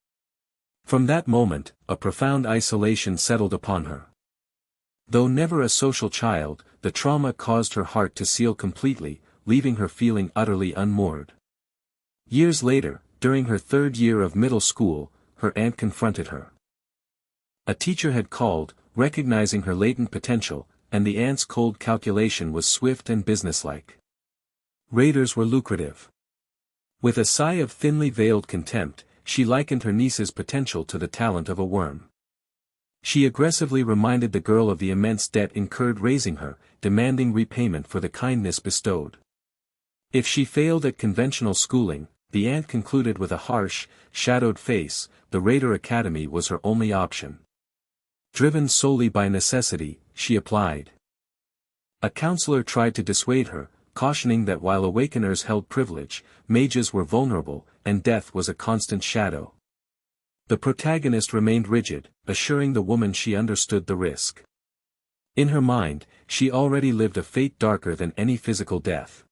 From that moment, a profound isolation settled upon her. Though never a social child, the trauma caused her heart to seal completely, leaving her feeling utterly unmoored. Years later, during her 3rd year of middle school, her aunt confronted her. A teacher had called, recognizing her latent potential, and the aunt's cold calculation was swift and businesslike. Raiders were lucrative. With a sigh of thinly veiled contempt, she likened her niece's potential to the talent of a worm. She aggressively reminded the girl of the immense debt incurred raising her, demanding repayment for the kindness bestowed. If she failed at conventional schooling, the aunt concluded with a harsh, shadowed face, the Raider Academy was her only option. Driven solely by necessity, she applied. A counselor tried to dissuade her, cautioning that while awakeners held privilege, mages were vulnerable, and death was a constant shadow. The protagonist remained rigid, assuring the woman she understood the risk. In her mind, she already lived a fate darker than any physical death.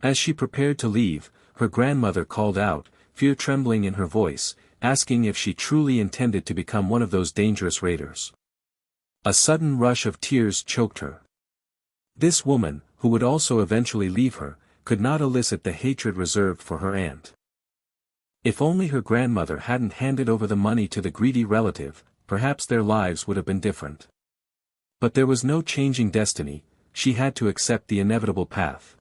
As she prepared to leave, her grandmother called out, fear trembling in her voice, asking if she truly intended to become one of those dangerous raiders. A sudden rush of tears choked her. This woman, who would also eventually leave her, could not elicit the hatred reserved for her aunt. If only her grandmother hadn't handed over the money to the greedy relative, perhaps their lives would have been different. But there was no changing destiny, she had to accept the inevitable path.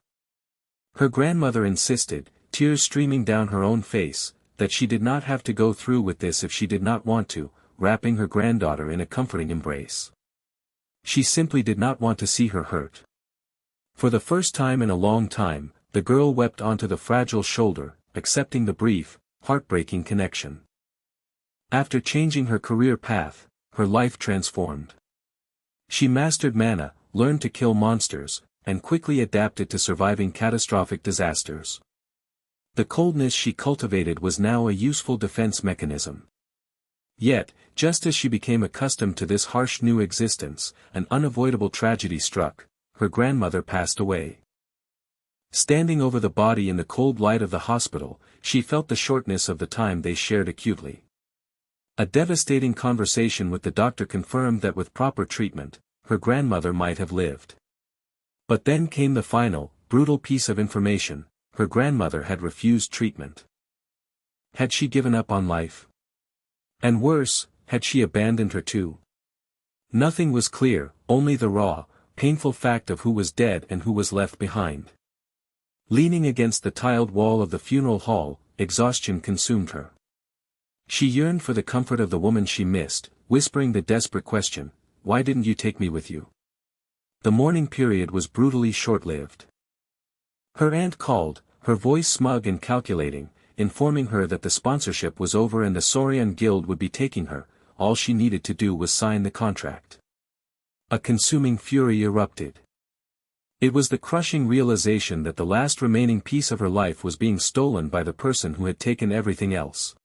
Her grandmother insisted, tears streaming down her own face, that she did not have to go through with this if she did not want to, wrapping her granddaughter in a comforting embrace. She simply did not want to see her hurt. For the first time in a long time, the girl wept onto the fragile shoulder, accepting the brief, heartbreaking connection. After changing her career path, her life transformed. She mastered mana, learned to kill monsters, and quickly adapted to surviving catastrophic disasters. The coldness she cultivated was now a useful defense mechanism. Yet, just as she became accustomed to this harsh new existence, an unavoidable tragedy struck. Her grandmother passed away. Standing over the body in the cold light of the hospital, she felt the shortness of the time they shared acutely. A devastating conversation with the doctor confirmed that with proper treatment, her grandmother might have lived. But then came the final, brutal piece of information: her grandmother had refused treatment. Had she given up on life? And worse, had she abandoned her too? Nothing was clear, only the raw, painful fact of who was dead and who was left behind. Leaning against the tiled wall of the funeral hall, exhaustion consumed her. She yearned for the comfort of the woman she missed, whispering the desperate question, "Why didn't you take me with you?" The mourning period was brutally short-lived. Her aunt called, her voice smug and calculating, informing her that the sponsorship was over and the Saurian Guild would be taking her. All she needed to do was sign the contract. A consuming fury erupted. It was the crushing realization that the last remaining piece of her life was being stolen by the person who had taken everything else.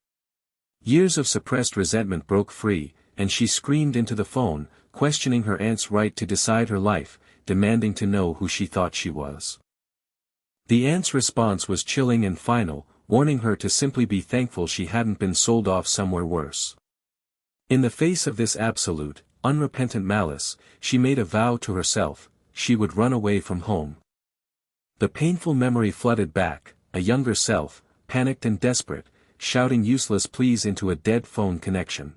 Years of suppressed resentment broke free, and she screamed into the phone, questioning her aunt's right to decide her life, demanding to know who she thought she was. The aunt's response was chilling and final, warning her to simply be thankful she hadn't been sold off somewhere worse. In the face of this absolute, unrepentant malice, she made a vow to herself: she would run away from home. The painful memory flooded back, a younger self, panicked and desperate, shouting useless pleas into a dead phone connection.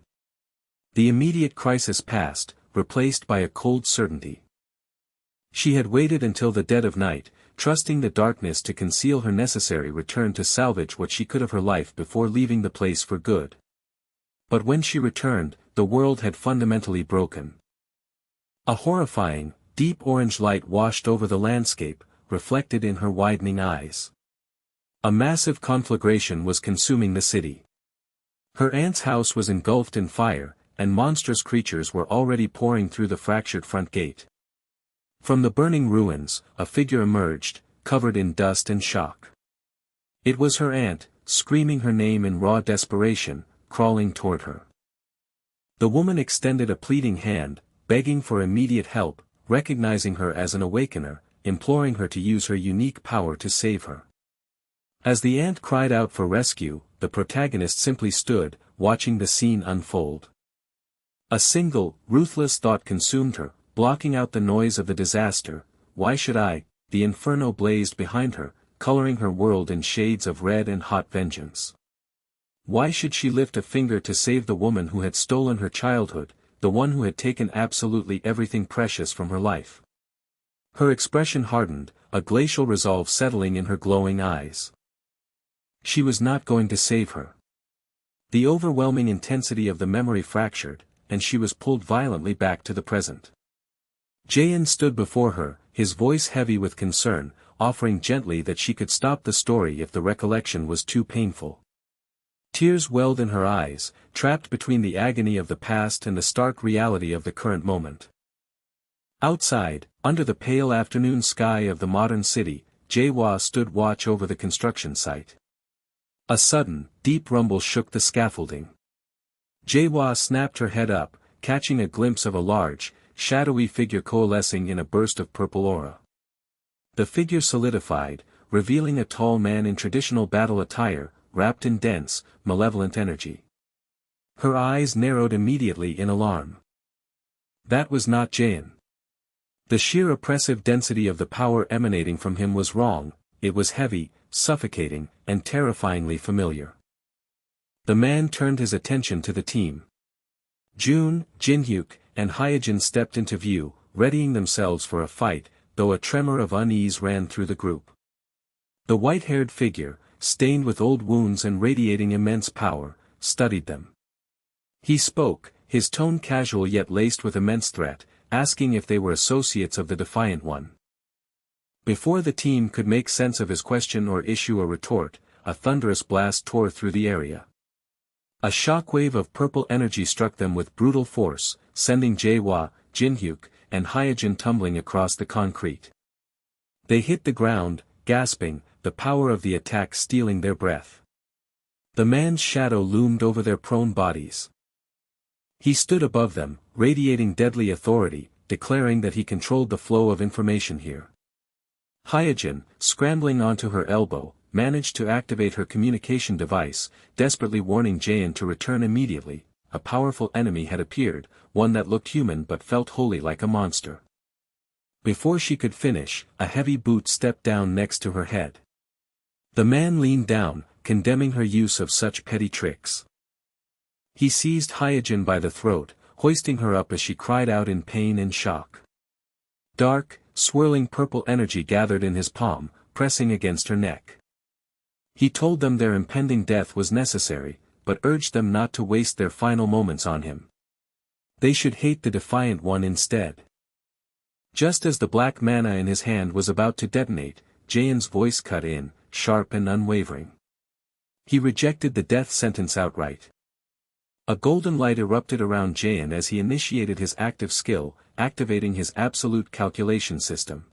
The immediate crisis passed, replaced by a cold certainty. She had waited until the dead of night, trusting the darkness to conceal her necessary return to salvage what she could of her life before leaving the place for good. But when she returned, the world had fundamentally broken. A horrifying, deep orange light washed over the landscape, reflected in her widening eyes. A massive conflagration was consuming the city. Her aunt's house was engulfed in fire, and monstrous creatures were already pouring through the fractured front gate. From the burning ruins, a figure emerged, covered in dust and shock. It was her aunt, screaming her name in raw desperation, crawling toward her. The woman extended a pleading hand, begging for immediate help, recognizing her as an awakener, imploring her to use her unique power to save her. As the aunt cried out for rescue, the protagonist simply stood, watching the scene unfold. A single, ruthless thought consumed her, blocking out the noise of the disaster. Why should I? The inferno blazed behind her, coloring her world in shades of red and hot vengeance. Why should she lift a finger to save the woman who had stolen her childhood, the one who had taken absolutely everything precious from her life? Her expression hardened, a glacial resolve settling in her glowing eyes. She was not going to save her. The overwhelming intensity of the memory fractured, and she was pulled violently back to the present. Jayan stood before her, his voice heavy with concern, offering gently that she could stop the story if the recollection was too painful. Tears welled in her eyes, trapped between the agony of the past and the stark reality of the current moment. Outside, under the pale afternoon sky of the modern city, Jaewa stood watch over the construction site. A sudden, deep rumble shook the scaffolding. Jaewa snapped her head up, catching a glimpse of a large, shadowy figure coalescing in a burst of purple aura. The figure solidified, revealing a tall man in traditional battle attire, wrapped in dense, malevolent energy. Her eyes narrowed immediately in alarm. That was not Jayan. The sheer oppressive density of the power emanating from him was wrong. it was heavy, suffocating, and terrifyingly familiar. The man turned his attention to the team. Jun, Jinhyuk, and Hyojin stepped into view, readying themselves for a fight, though a tremor of unease ran through the group. The white-haired figure, stained with old wounds and radiating immense power, studied them. He spoke, his tone casual yet laced with immense threat, asking if they were associates of the Defiant One. Before the team could make sense of his question or issue a retort, a thunderous blast tore through the area. A shockwave of purple energy struck them with brutal force, sending Jaehwa, Jinhyuk, and Hyojin tumbling across the concrete. They hit the ground, gasping, the power of the attack stealing their breath. The man's shadow loomed over their prone bodies. He stood above them, radiating deadly authority, declaring that he controlled the flow of information here. Hyojin, scrambling onto her elbow, managed to activate her communication device, desperately warning Jaein to return immediately. A powerful enemy had appeared, one that looked human but felt wholly like a monster. Before she could finish, a heavy boot stepped down next to her head. The man leaned down, condemning her use of such petty tricks. He seized Hyojin by the throat, hoisting her up as she cried out in pain and shock. Dark, swirling purple energy gathered in his palm, pressing against her neck. He told them their impending death was necessary, but urged them not to waste their final moments on him. They should hate the Defiant One instead. Just as the black mana in his hand was about to detonate, Jaein's voice cut in, sharp and unwavering. He rejected the death sentence outright. A golden light erupted around Jaein as he initiated his active skill, activating his absolute calculation system.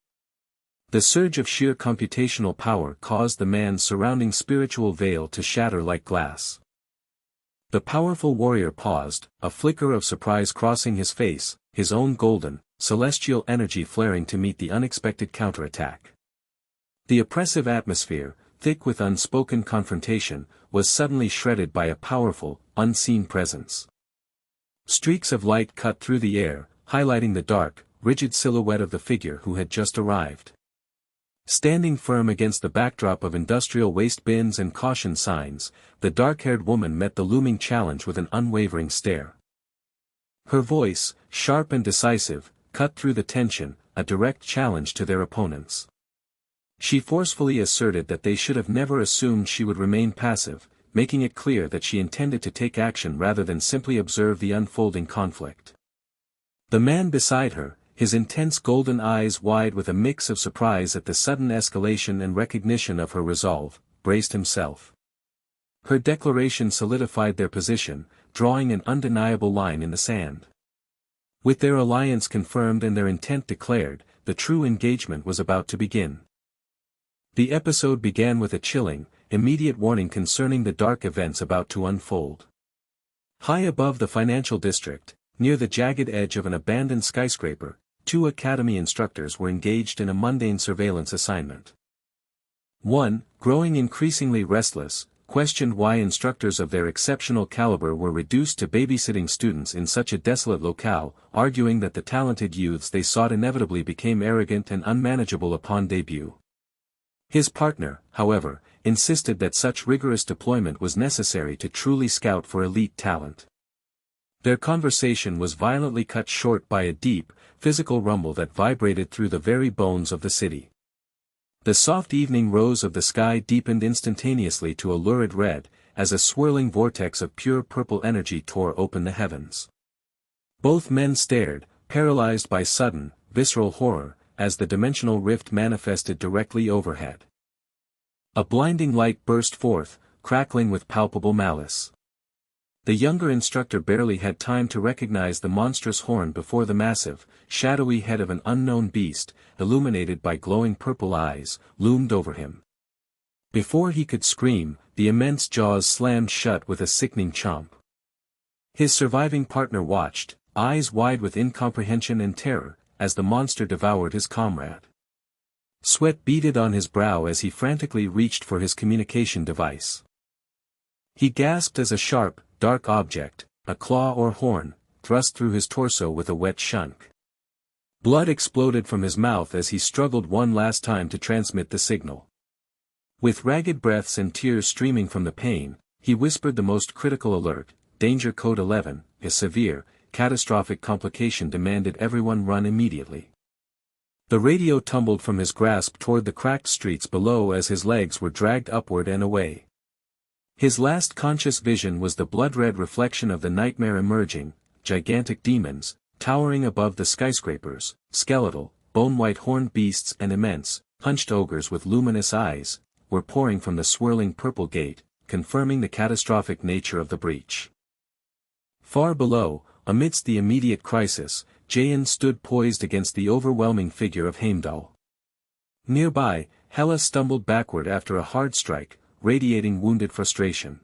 The surge of sheer computational power caused the man's surrounding spiritual veil to shatter like glass. The powerful warrior paused, a flicker of surprise crossing his face, his own golden, celestial energy flaring to meet the unexpected counterattack. The oppressive atmosphere, thick with unspoken confrontation, was suddenly shredded by a powerful, unseen presence. Streaks of light cut through the air, highlighting the dark, rigid silhouette of the figure who had just arrived. Standing firm against the backdrop of industrial waste bins and caution signs, the dark-haired woman met the looming challenge with an unwavering stare. Her voice, sharp and decisive, cut through the tension, a direct challenge to their opponents. She forcefully asserted that they should have never assumed she would remain passive, making it clear that she intended to take action rather than simply observe the unfolding conflict. The man beside her, his intense golden eyes wide with a mix of surprise at the sudden escalation and recognition of her resolve, braced himself. Her declaration solidified their position, drawing an undeniable line in the sand. With their alliance confirmed and their intent declared, the true engagement was about to begin. The episode began with a chilling, immediate warning concerning the dark events about to unfold. High above the financial district, near the jagged edge of an abandoned skyscraper, 2 academy instructors were engaged in a mundane surveillance assignment. One, growing increasingly restless, questioned why instructors of their exceptional caliber were reduced to babysitting students in such a desolate locale, arguing that the talented youths they sought inevitably became arrogant and unmanageable upon debut. His partner, however, insisted that such rigorous deployment was necessary to truly scout for elite talent. Their conversation was violently cut short by a deep, physical rumble that vibrated through the very bones of the city. The soft evening rose of the sky deepened instantaneously to a lurid red, as a swirling vortex of pure purple energy tore open the heavens. Both men stared, paralyzed by sudden, visceral horror, as the dimensional rift manifested directly overhead. A blinding light burst forth, crackling with palpable malice. The younger instructor barely had time to recognize the monstrous horn before the massive, shadowy head of an unknown beast, illuminated by glowing purple eyes, loomed over him. Before he could scream, the immense jaws slammed shut with a sickening chomp. His surviving partner watched, eyes wide with incomprehension and terror, as the monster devoured his comrade. Sweat beaded on his brow as he frantically reached for his communication device. He gasped as a sharp, dark object, a claw or horn, thrust through his torso with a wet shunk. Blood exploded from his mouth as he struggled one last time to transmit the signal. With ragged breaths and tears streaming from the pain, he whispered the most critical alert, Danger Code 11, a severe, catastrophic complication demanded everyone run immediately. The radio tumbled from his grasp toward the cracked streets below as his legs were dragged upward and away. His last conscious vision was the blood-red reflection of the nightmare emerging, gigantic demons, towering above the skyscrapers, skeletal, bone-white horned beasts and immense, hunched ogres with luminous eyes, were pouring from the swirling purple gate, confirming the catastrophic nature of the breach. Far below, amidst the immediate crisis, Jaein stood poised against the overwhelming figure of Heimdall. Nearby, Hela stumbled backward after a hard strike, radiating wounded frustration.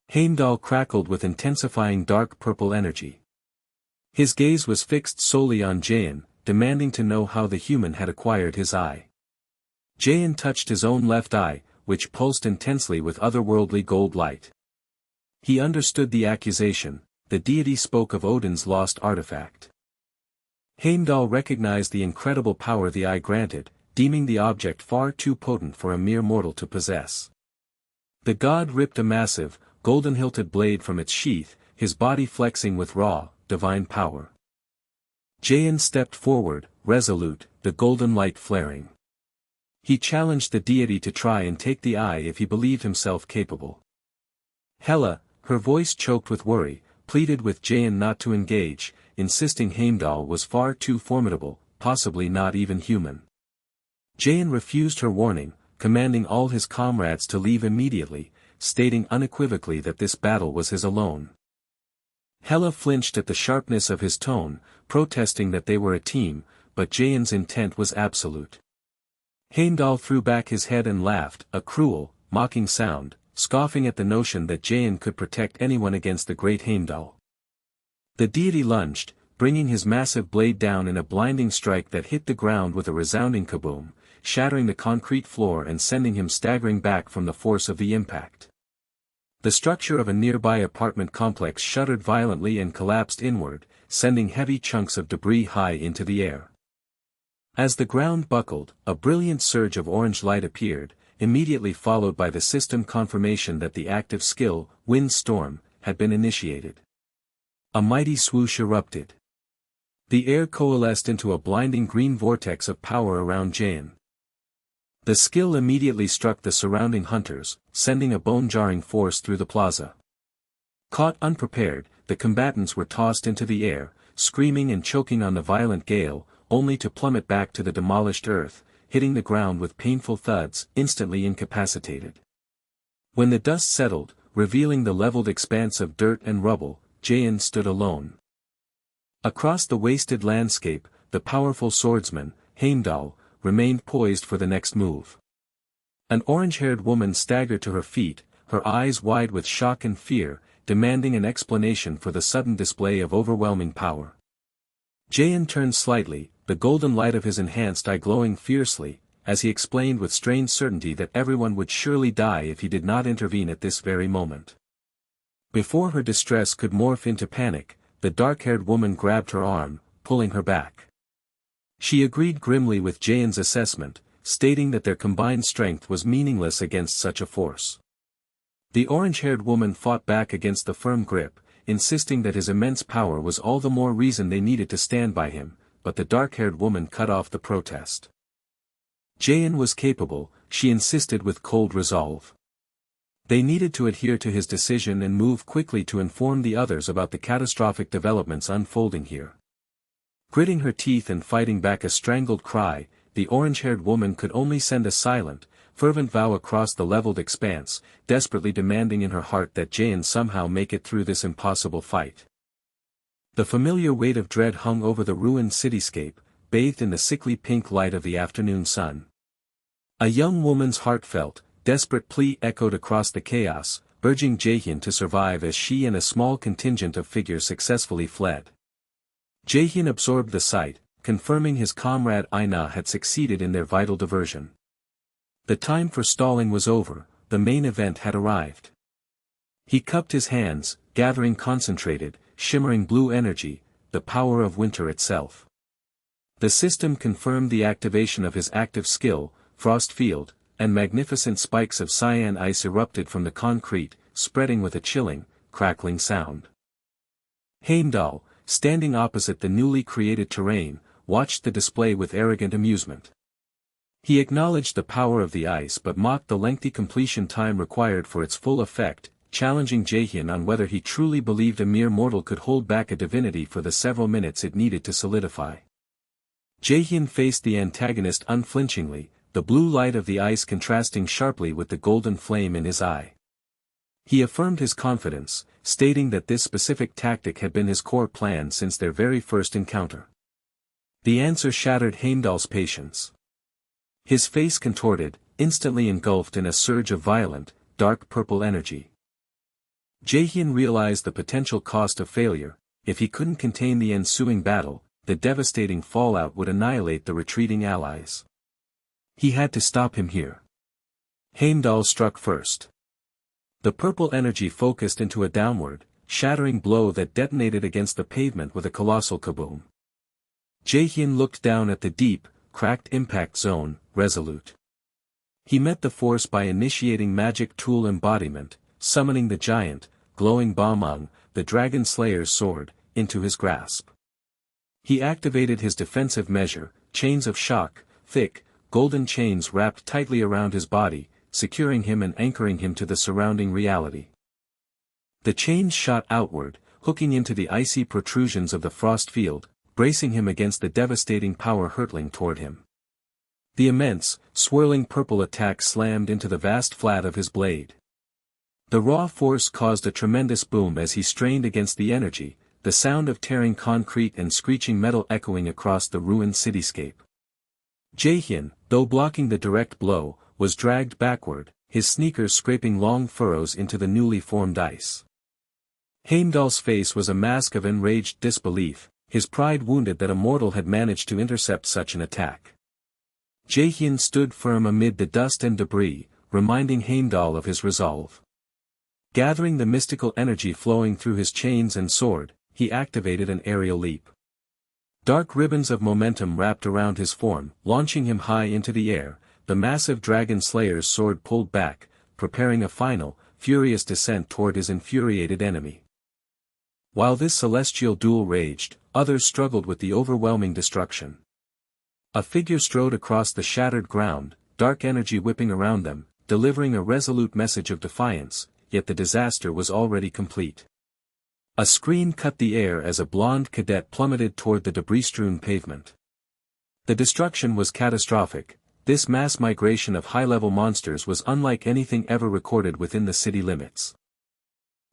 Heimdall crackled with intensifying dark purple energy. His gaze was fixed solely on Jaein, demanding to know how the human had acquired his eye. Jaein touched his own left eye, which pulsed intensely with otherworldly gold light. He understood the accusation. The deity spoke of Odin's lost artifact. Heimdall recognized the incredible power the eye granted, deeming the object far too potent for a mere mortal to possess. The god ripped a massive, golden-hilted blade from its sheath, his body flexing with raw, divine power. Jaein stepped forward, resolute, the golden light flaring. He challenged the deity to try and take the eye if he believed himself capable. Hela, her voice choked with worry, pleaded with Jaein not to engage, insisting Heimdall was far too formidable, possibly not even human. Jaein refused her warning, commanding all his comrades to leave immediately, stating unequivocally that this battle was his alone. Hela flinched at the sharpness of his tone, protesting that they were a team, but Jaein's intent was absolute. Heimdall threw back his head and laughed, a cruel, mocking sound, scoffing at the notion that Jaein could protect anyone against the great Heimdall. The deity lunged, bringing his massive blade down in a blinding strike that hit the ground with a resounding kaboom, shattering the concrete floor and sending him staggering back from the force of the impact. The structure of a nearby apartment complex shuddered violently and collapsed inward, sending heavy chunks of debris high into the air. As the ground buckled, a brilliant surge of orange light appeared, immediately followed by the system confirmation that the active skill, Wind Storm, had been initiated. A mighty swoosh erupted. The air coalesced into a blinding green vortex of power around Jaein. The skill immediately struck the surrounding hunters, sending a bone-jarring force through the plaza. Caught unprepared, the combatants were tossed into the air, screaming and choking on the violent gale, only to plummet back to the demolished earth, hitting the ground with painful thuds, instantly incapacitated. When the dust settled, revealing the leveled expanse of dirt and rubble, Jaein stood alone. Across the wasted landscape, the powerful swordsman, Heimdall, remained poised for the next move. An orange-haired woman staggered to her feet, her eyes wide with shock and fear, demanding an explanation for the sudden display of overwhelming power. Jaein turned slightly, the golden light of his enhanced eye glowing fiercely, as he explained with strange certainty that everyone would surely die if he did not intervene at this very moment. Before her distress could morph into panic, the dark-haired woman grabbed her arm, pulling her back. She agreed grimly with Jaein's assessment, stating that their combined strength was meaningless against such a force. The orange-haired woman fought back against the firm grip, insisting that his immense power was all the more reason they needed to stand by him, but the dark-haired woman cut off the protest. Jaein was capable, she insisted with cold resolve. They needed to adhere to his decision and move quickly to inform the others about the catastrophic developments unfolding here. Gritting her teeth and fighting back a strangled cry, the orange-haired woman could only send a silent, fervent vow across the leveled expanse, desperately demanding in her heart that Jaein somehow make it through this impossible fight. The familiar weight of dread hung over the ruined cityscape, bathed in the sickly pink light of the afternoon sun. A young woman's heartfelt, desperate plea echoed across the chaos, urging Jaehyun to survive as she and a small contingent of figures successfully fled. Jaehyun absorbed the sight, confirming his comrade Aina had succeeded in their vital diversion. The time for stalling was over, the main event had arrived. He cupped his hands, gathering concentrated, shimmering blue energy, the power of winter itself. The system confirmed the activation of his active skill, Frost Field, and magnificent spikes of cyan ice erupted from the concrete, spreading with a chilling, crackling sound. Heimdall, standing opposite the newly created terrain, watched the display with arrogant amusement. He acknowledged the power of the ice but mocked the lengthy completion time required for its full effect, challenging Jaehyun on whether he truly believed a mere mortal could hold back a divinity for the several minutes it needed to solidify. Jaehyun faced the antagonist unflinchingly, the blue light of the ice contrasting sharply with the golden flame in his eye. He affirmed his confidence, stating that this specific tactic had been his core plan since their very first encounter. The answer shattered Heimdall's patience. His face contorted, instantly engulfed in a surge of violent, dark purple energy. Jaehyun realized the potential cost of failure. If he couldn't contain the ensuing battle, the devastating fallout would annihilate the retreating allies. He had to stop him here. Heimdall struck first. The purple energy focused into a downward, shattering blow that detonated against the pavement with a colossal kaboom. Jaehyun looked down at the deep, cracked impact zone, resolute. He met the force by initiating magic tool embodiment, summoning the giant, glowing Bamang, the dragon slayer's sword, into his grasp. He activated his defensive measure, chains of shock, thick, golden chains wrapped tightly around his body, securing him and anchoring him to the surrounding reality. The chains shot outward, hooking into the icy protrusions of the frost field, bracing him against the devastating power hurtling toward him. The immense, swirling purple attack slammed into the vast flat of his blade. The raw force caused a tremendous boom as he strained against the energy, the sound of tearing concrete and screeching metal echoing across the ruined cityscape. Jaehyun, though blocking the direct blow, was dragged backward, his sneakers scraping long furrows into the newly formed ice. Heimdall's face was a mask of enraged disbelief, his pride wounded that a mortal had managed to intercept such an attack. Jaehyun stood firm amid the dust and debris, reminding Heimdall of his resolve. Gathering the mystical energy flowing through his chains and sword, he activated an aerial leap. Dark ribbons of momentum wrapped around his form, launching him high into the air. The massive dragon slayer's sword pulled back, preparing a final, furious descent toward his infuriated enemy. While this celestial duel raged, others struggled with the overwhelming destruction. A figure strode across the shattered ground, dark energy whipping around them, delivering a resolute message of defiance, yet the disaster was already complete. A scream cut the air as a blonde cadet plummeted toward the debris-strewn pavement. The destruction was catastrophic. This mass migration of high-level monsters was unlike anything ever recorded within the city limits.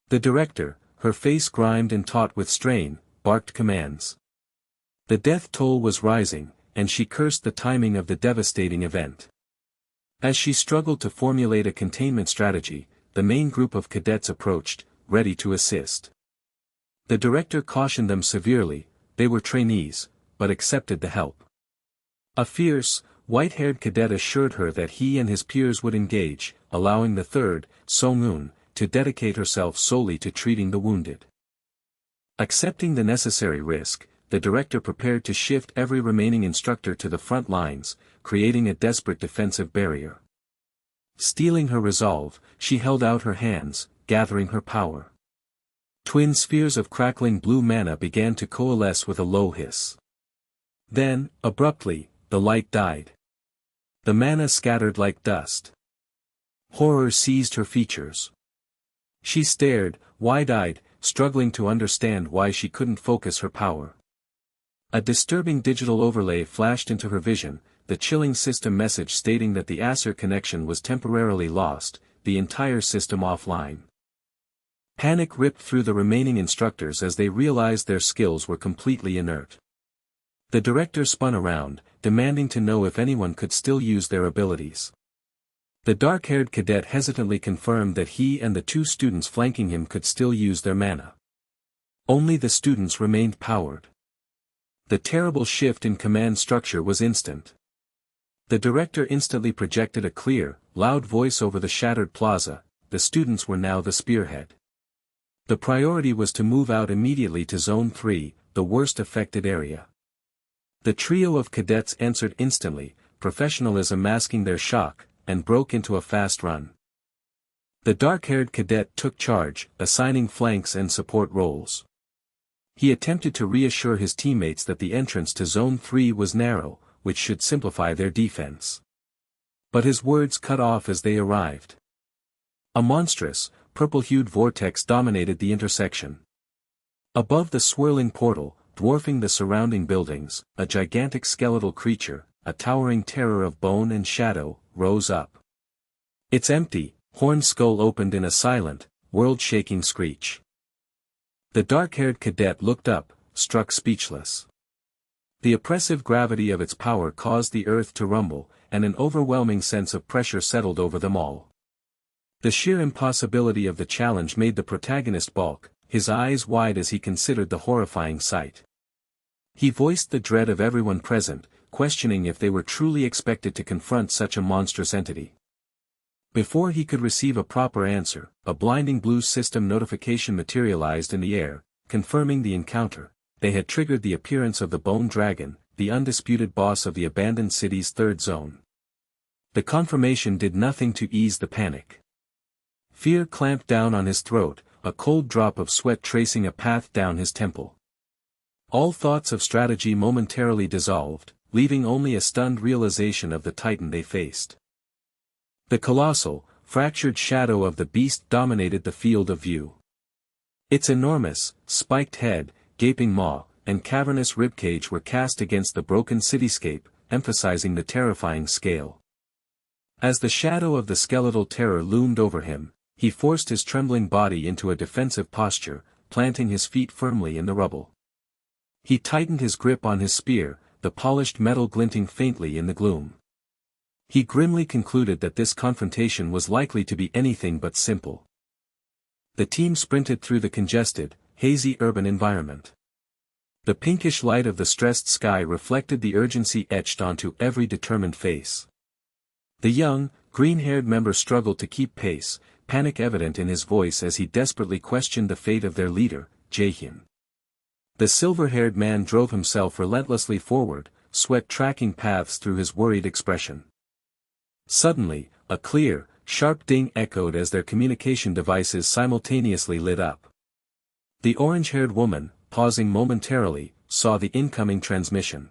The director, her face grimed and taut with strain, barked commands. The death toll was rising, and she cursed the timing of the devastating event. As she struggled to formulate a containment strategy, the main group of cadets approached, ready to assist. The director cautioned them severely. They were trainees, but accepted the help. A fierce, white-haired cadet assured her that he and his peers would engage, allowing the third, Song-eun, to dedicate herself solely to treating the wounded. Accepting the necessary risk, the director prepared to shift every remaining instructor to the front lines, creating a desperate defensive barrier. Steeling her resolve, she held out her hands, gathering her power. Twin spheres of crackling blue mana began to coalesce with a low hiss. Then, abruptly, the light died. The mana scattered like dust. Horror seized her features. She stared, wide-eyed, struggling to understand why she couldn't focus her power. A disturbing digital overlay flashed into her vision, the chilling system message stating that the Acer connection was temporarily lost, the entire system offline. Panic ripped through the remaining instructors as they realized their skills were completely inert. The director spun around, demanding to know if anyone could still use their abilities. The dark-haired cadet hesitantly confirmed that he and the two students flanking him could still use their mana. Only the students remained powered. The terrible shift in command structure was instant. The director instantly projected a clear, loud voice over the shattered plaza. The students were now the spearhead. The priority was to move out immediately to Zone 3, the worst affected area. The trio of cadets answered instantly, professionalism masking their shock, and broke into a fast run. The dark-haired cadet took charge, assigning flanks and support roles. He attempted to reassure his teammates that the entrance to Zone 3 was narrow, which should simplify their defense. But his words cut off as they arrived. A monstrous, purple-hued vortex dominated the intersection. Above the swirling portal, dwarfing the surrounding buildings, a gigantic skeletal creature, a towering terror of bone and shadow, rose up. Its empty, horned skull opened in a silent, world-shaking screech. The dark-haired cadet looked up, struck speechless. The oppressive gravity of its power caused the earth to rumble, and an overwhelming sense of pressure settled over them all. The sheer impossibility of the challenge made the protagonist balk, his eyes wide as he considered the horrifying sight. He voiced the dread of everyone present, questioning if they were truly expected to confront such a monstrous entity. Before he could receive a proper answer, a blinding blue system notification materialized in the air, confirming the encounter. They had triggered the appearance of the Bone Dragon, the undisputed boss of the abandoned city's third zone. The confirmation did nothing to ease the panic. Fear clamped down on his throat, a cold drop of sweat tracing a path down his temple. All thoughts of strategy momentarily dissolved, leaving only a stunned realization of the titan they faced. The colossal, fractured shadow of the beast dominated the field of view. Its enormous, spiked head, gaping maw, and cavernous ribcage were cast against the broken cityscape, emphasizing the terrifying scale. As the shadow of the skeletal terror loomed over him, he forced his trembling body into a defensive posture, planting his feet firmly in the rubble. He tightened his grip on his spear, the polished metal glinting faintly in the gloom. He grimly concluded that this confrontation was likely to be anything but simple. The team sprinted through the congested, hazy urban environment. The pinkish light of the stressed sky reflected the urgency etched onto every determined face. The young, green-haired member struggled to keep pace, panic evident in his voice as he desperately questioned the fate of their leader, Jaehyun. The silver-haired man drove himself relentlessly forward, sweat tracking paths through his worried expression. Suddenly, a clear, sharp ding echoed as their communication devices simultaneously lit up. The orange-haired woman, pausing momentarily, saw the incoming transmission.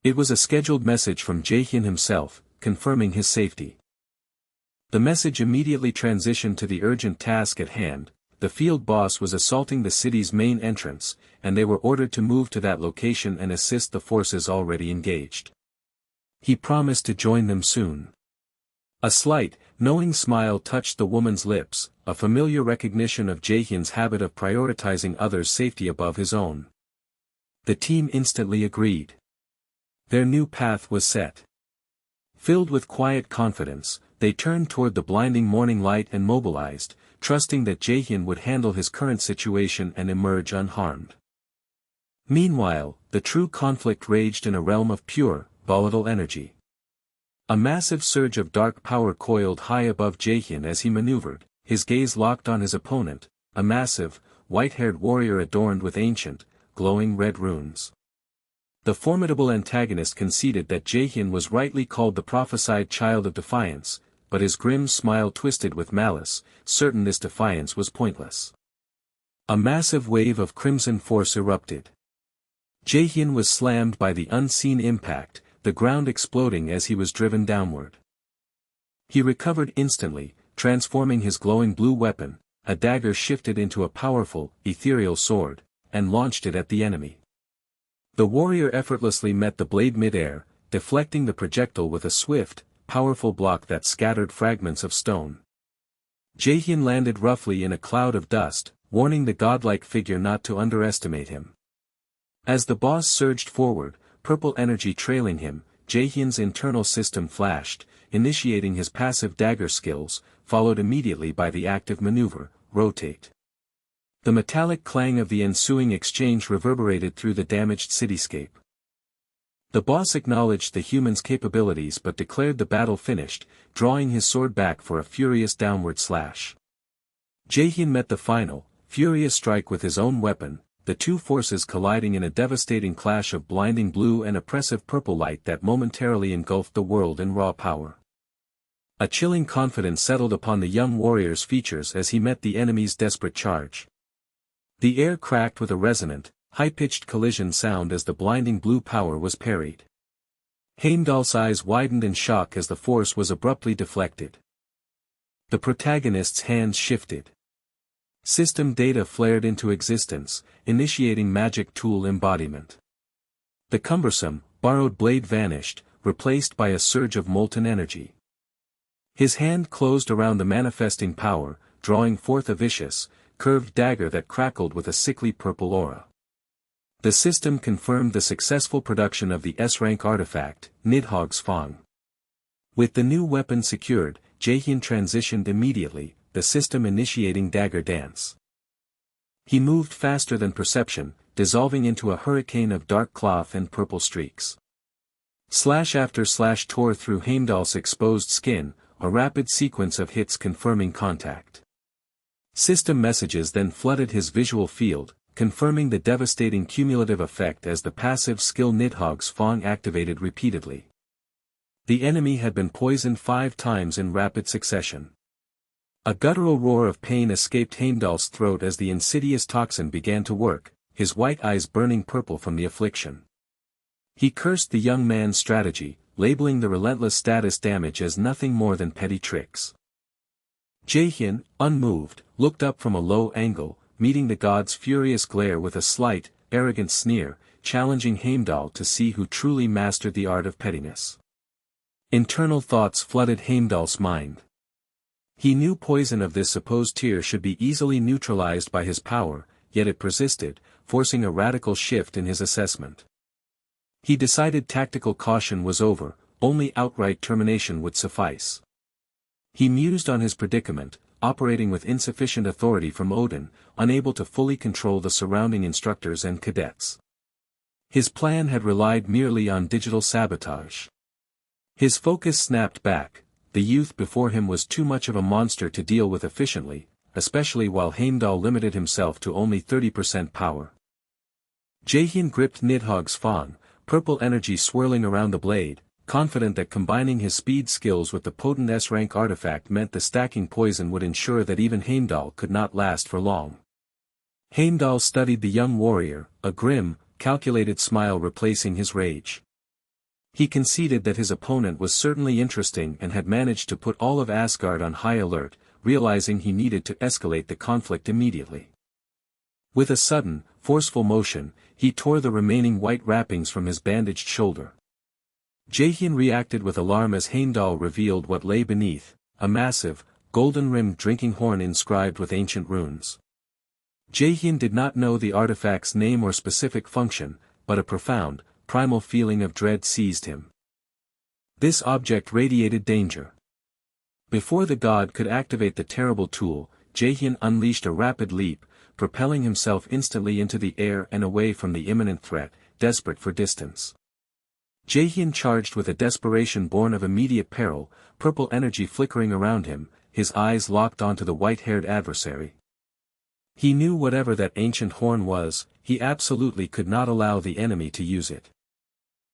It was a scheduled message from Jaehyun himself, confirming his safety. The message immediately transitioned to the urgent task at hand. The field boss was assaulting the city's main entrance, and they were ordered to move to that location and assist the forces already engaged. He promised to join them soon. A slight, knowing smile touched the woman's lips, a familiar recognition of Jaehyun's habit of prioritizing others' safety above his own. The team instantly agreed. Their new path was set. Filled with quiet confidence, they turned toward the blinding morning light and mobilized, trusting that Jaehyun would handle his current situation and emerge unharmed. Meanwhile, the true conflict raged in a realm of pure, volatile energy. A massive surge of dark power coiled high above Jaehyun as he maneuvered, his gaze locked on his opponent, a massive, white-haired warrior adorned with ancient, glowing red runes. The formidable antagonist conceded that Jaehyun was rightly called the prophesied child of defiance, but his grim smile twisted with malice, certain this defiance was pointless. A massive wave of crimson force erupted. Jaehyun was slammed by the unseen impact, the ground exploding as he was driven downward. He recovered instantly, transforming his glowing blue weapon, a dagger shifted into a powerful, ethereal sword, and launched it at the enemy. The warrior effortlessly met the blade mid-air, deflecting the projectile with a swift, powerful block that scattered fragments of stone. Jaehyun landed roughly in a cloud of dust, warning the godlike figure not to underestimate him. As the boss surged forward, purple energy trailing him, Jaehyun's internal system flashed, initiating his passive dagger skills, followed immediately by the active maneuver, rotate. The metallic clang of the ensuing exchange reverberated through the damaged cityscape. The boss acknowledged the human's capabilities but declared the battle finished, drawing his sword back for a furious downward slash. Jaehyun met the final, furious strike with his own weapon, the two forces colliding in a devastating clash of blinding blue and oppressive purple light that momentarily engulfed the world in raw power. A chilling confidence settled upon the young warrior's features as he met the enemy's desperate charge. The air cracked with a resonant, high-pitched collision sound as the blinding blue power was parried. Heimdall's eyes widened in shock as the force was abruptly deflected. The protagonist's hands shifted. System data flared into existence, initiating magic tool embodiment. The cumbersome, borrowed blade vanished, replaced by a surge of molten energy. His hand closed around the manifesting power, drawing forth a vicious, curved dagger that crackled with a sickly purple aura. The system confirmed the successful production of the S-rank artifact, Nidhogg's Fang. With the new weapon secured, Jaehyun transitioned immediately, the system initiating dagger dance. He moved faster than perception, dissolving into a hurricane of dark cloth and purple streaks. Slash after slash tore through Heimdall's exposed skin, a rapid sequence of hits confirming contact. System messages then flooded his visual field, confirming the devastating cumulative effect as the passive skill Nidhogg's Fang activated repeatedly. The enemy had been poisoned 5 times in rapid succession. A guttural roar of pain escaped Heimdall's throat as the insidious toxin began to work, his white eyes burning purple from the affliction. He cursed the young man's strategy, labeling the relentless status damage as nothing more than petty tricks. Jaehyun, unmoved, looked up from a low angle, meeting the god's furious glare with a slight, arrogant sneer, challenging Heimdall to see who truly mastered the art of pettiness. Internal thoughts flooded Heimdall's mind. He knew poison of this supposed tier should be easily neutralized by his power, yet it persisted, forcing a radical shift in his assessment. He decided tactical caution was over, only outright termination would suffice. He mused on his predicament, operating with insufficient authority from Odin, unable to fully control the surrounding instructors and cadets. His plan had relied merely on digital sabotage. His focus snapped back. The youth before him was too much of a monster to deal with efficiently, especially while Heimdall limited himself to only 30% power. Jaehyun gripped Nidhogg's Fang, purple energy swirling around the blade, confident that combining his speed skills with the potent S-rank artifact meant the stacking poison would ensure that even Heimdall could not last for long. Heimdall studied the young warrior, a grim, calculated smile replacing his rage. He conceded that his opponent was certainly interesting and had managed to put all of Asgard on high alert, realizing he needed to escalate the conflict immediately. With a sudden, forceful motion, he tore the remaining white wrappings from his bandaged shoulder. Jaehyun reacted with alarm as Heimdall revealed what lay beneath, a massive, golden-rimmed drinking horn inscribed with ancient runes. Jaehyun did not know the artifact's name or specific function, but a profound, primal feeling of dread seized him. This object radiated danger. Before the god could activate the terrible tool, Jaehyun unleashed a rapid leap, propelling himself instantly into the air and away from the imminent threat, desperate for distance. Jaehyun charged with a desperation born of immediate peril, purple energy flickering around him, his eyes locked onto the white-haired adversary. He knew whatever that ancient horn was, he absolutely could not allow the enemy to use it.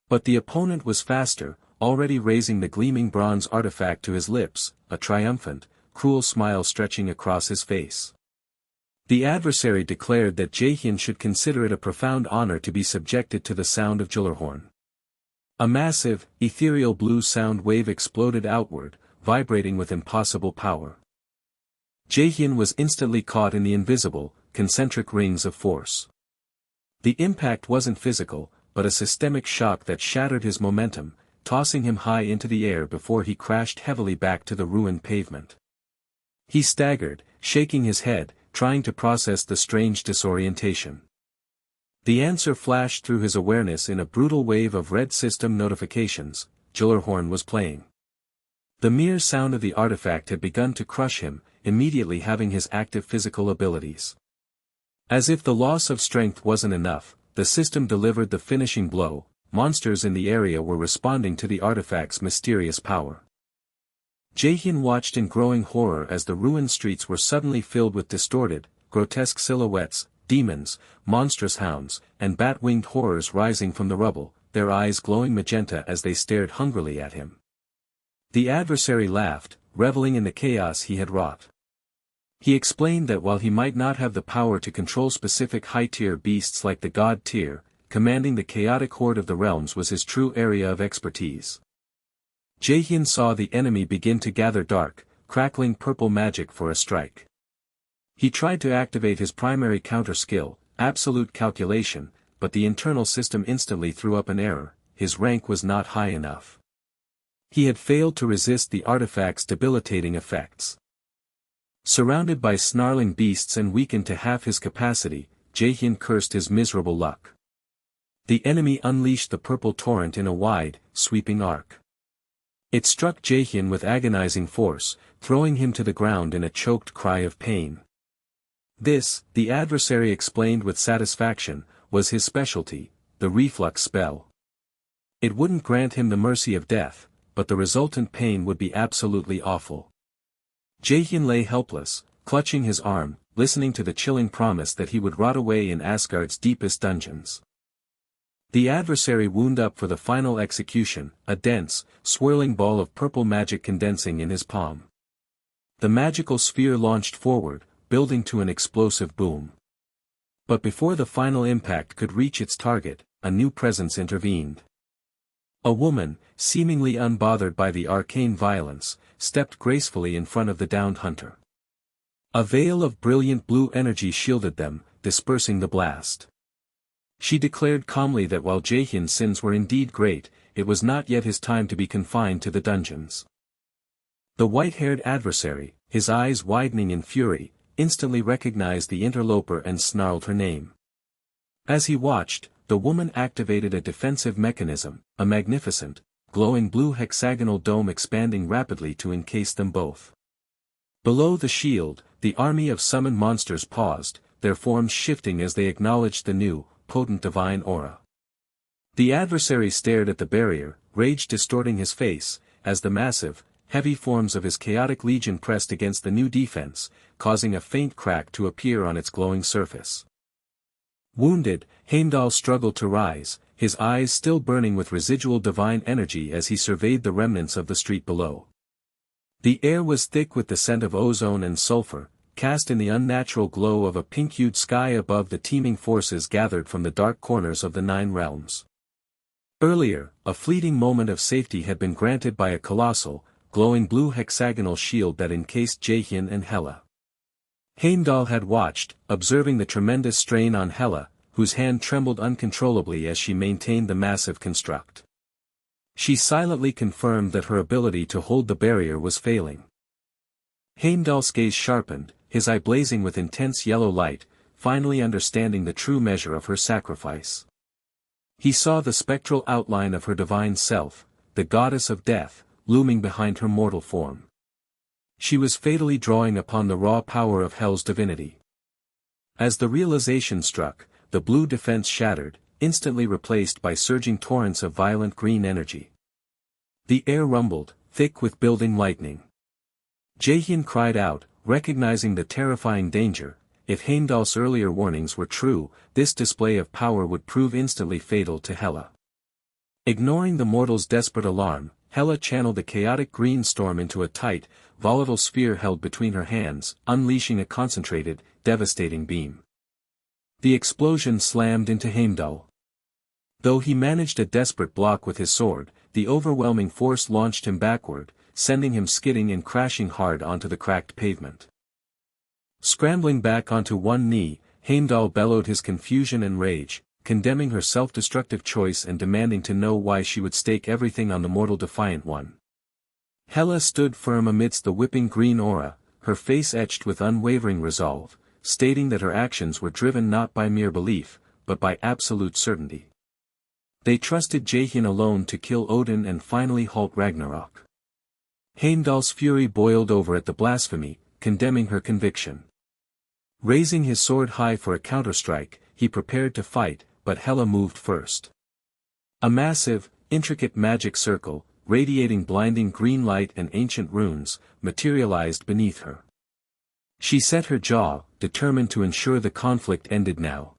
But the opponent was faster, already raising the gleaming bronze artifact to his lips, a triumphant, cruel smile stretching across his face. The adversary declared that Jaehyun should consider it a profound honor to be subjected to the sound of Gjallarhorn. A massive, ethereal blue sound wave exploded outward, vibrating with impossible power. Jaehyun was instantly caught in the invisible, concentric rings of force. The impact wasn't physical, but a systemic shock that shattered his momentum, tossing him high into the air before he crashed heavily back to the ruined pavement. He staggered, shaking his head, trying to process the strange disorientation. The answer flashed through his awareness in a brutal wave of red system notifications. Gjallarhorn was playing. The mere sound of the artifact had begun to crush him, immediately having his active physical abilities. As if the loss of strength wasn't enough, the system delivered the finishing blow. Monsters in the area were responding to the artifact's mysterious power. Jaehyun watched in growing horror as the ruined streets were suddenly filled with distorted, grotesque silhouettes, demons, monstrous hounds, and bat-winged horrors rising from the rubble, their eyes glowing magenta as they stared hungrily at him. The adversary laughed, reveling in the chaos he had wrought. He explained that while he might not have the power to control specific high-tier beasts like the god tier, commanding the chaotic horde of the realms was his true area of expertise. Jaehyun saw the enemy begin to gather dark, crackling purple magic for a strike. He tried to activate his primary counter skill, absolute calculation, but the internal system instantly threw up an error: his rank was not high enough. He had failed to resist the artifact's debilitating effects. Surrounded by snarling beasts and weakened to half his capacity, Jaehyun cursed his miserable luck. The enemy unleashed the purple torrent in a wide, sweeping arc. It struck Jaehyun with agonizing force, throwing him to the ground in a choked cry of pain. This, the adversary explained with satisfaction, was his specialty, the reflux spell. It wouldn't grant him the mercy of death, but the resultant pain would be absolutely awful. Jaehyun lay helpless, clutching his arm, listening to the chilling promise that he would rot away in Asgard's deepest dungeons. The adversary wound up for the final execution, a dense, swirling ball of purple magic condensing in his palm. The magical sphere launched forward, building to an explosive boom. But before the final impact could reach its target, a new presence intervened. A woman, seemingly unbothered by the arcane violence, stepped gracefully in front of the downed hunter. A veil of brilliant blue energy shielded them, dispersing the blast. She declared calmly that while Jaehyun's sins were indeed great, it was not yet his time to be confined to the dungeons. The white-haired adversary, his eyes widening in fury, instantly recognized the interloper and snarled her name. As he watched, the woman activated a defensive mechanism, a magnificent, glowing blue hexagonal dome expanding rapidly to encase them both. Below the shield, the army of summoned monsters paused, their forms shifting as they acknowledged the new, potent divine aura. The adversary stared at the barrier, rage distorting his face, as the massive, heavy forms of his chaotic legion pressed against the new defense, causing a faint crack to appear on its glowing surface. Wounded, Heimdall struggled to rise, his eyes still burning with residual divine energy as he surveyed the remnants of the street below. The air was thick with the scent of ozone and sulfur, cast in the unnatural glow of a pink-hued sky above the teeming forces gathered from the dark corners of the 9 realms. Earlier, a fleeting moment of safety had been granted by a colossal, glowing blue hexagonal shield that encased Jaehyun and Hela. Heimdall had watched, observing the tremendous strain on Hela, whose hand trembled uncontrollably as she maintained the massive construct. She silently confirmed that her ability to hold the barrier was failing. Heimdall's gaze sharpened, his eye blazing with intense yellow light, finally understanding the true measure of her sacrifice. He saw the spectral outline of her divine self, the goddess of death, looming behind her mortal form. She was fatally drawing upon the raw power of Hell's divinity. As the realization struck, the blue defense shattered, instantly replaced by surging torrents of violent green energy. The air rumbled, thick with building lightning. Jaehyun cried out, recognizing the terrifying danger. If Heimdall's earlier warnings were true, this display of power would prove instantly fatal to Hela. Ignoring the mortal's desperate alarm, Hela channeled the chaotic green storm into a tight, volatile sphere held between her hands, unleashing a concentrated, devastating beam. The explosion slammed into Heimdall. Though he managed a desperate block with his sword, the overwhelming force launched him backward, sending him skidding and crashing hard onto the cracked pavement. Scrambling back onto one knee, Heimdall bellowed his confusion and rage, condemning her self-destructive choice and demanding to know why she would stake everything on the mortal defiant one. Hela stood firm amidst the whipping green aura, her face etched with unwavering resolve, stating that her actions were driven not by mere belief, but by absolute certainty. They trusted Jaehyun alone to kill Odin and finally halt Ragnarok. Heimdall's fury boiled over at the blasphemy, condemning her conviction. Raising his sword high for a counterstrike, he prepared to fight, but Hela moved first. A massive, intricate magic circle, radiating blinding green light and ancient runes, materialized beneath her. She set her jaw, determined to ensure the conflict ended now.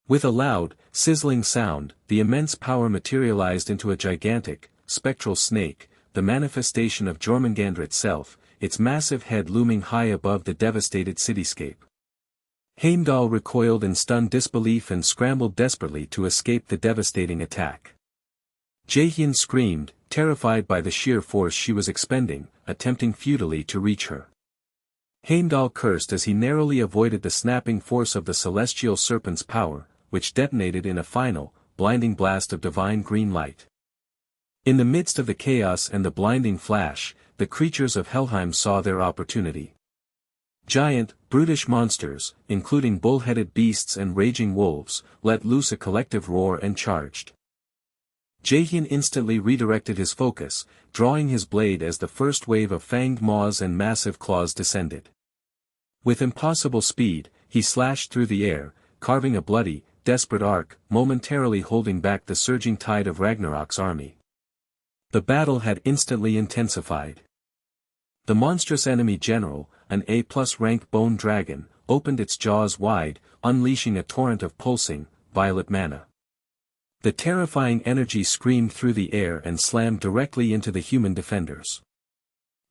With a loud, sizzling sound, the immense power materialized into a gigantic, spectral snake, the manifestation of Jormungandr itself, its massive head looming high above the devastated cityscape. Heimdall recoiled in stunned disbelief and scrambled desperately to escape the devastating attack. Jaehyun screamed, terrified by the sheer force she was expending, attempting futilely to reach her. Heimdall cursed as he narrowly avoided the snapping force of the celestial serpent's power, which detonated in a final, blinding blast of divine green light. In the midst of the chaos and the blinding flash, the creatures of Helheim saw their opportunity. Giant, brutish monsters, including bull-headed beasts and raging wolves, let loose a collective roar and charged. Jaehyun instantly redirected his focus, drawing his blade as the first wave of fanged maws and massive claws descended. With impossible speed, he slashed through the air, carving a bloody, desperate arc, momentarily holding back the surging tide of Ragnarok's army. The battle had instantly intensified. The monstrous enemy general, an A+ rank bone dragon, opened its jaws wide, unleashing a torrent of pulsing, violet mana. The terrifying energy screamed through the air and slammed directly into the human defenders.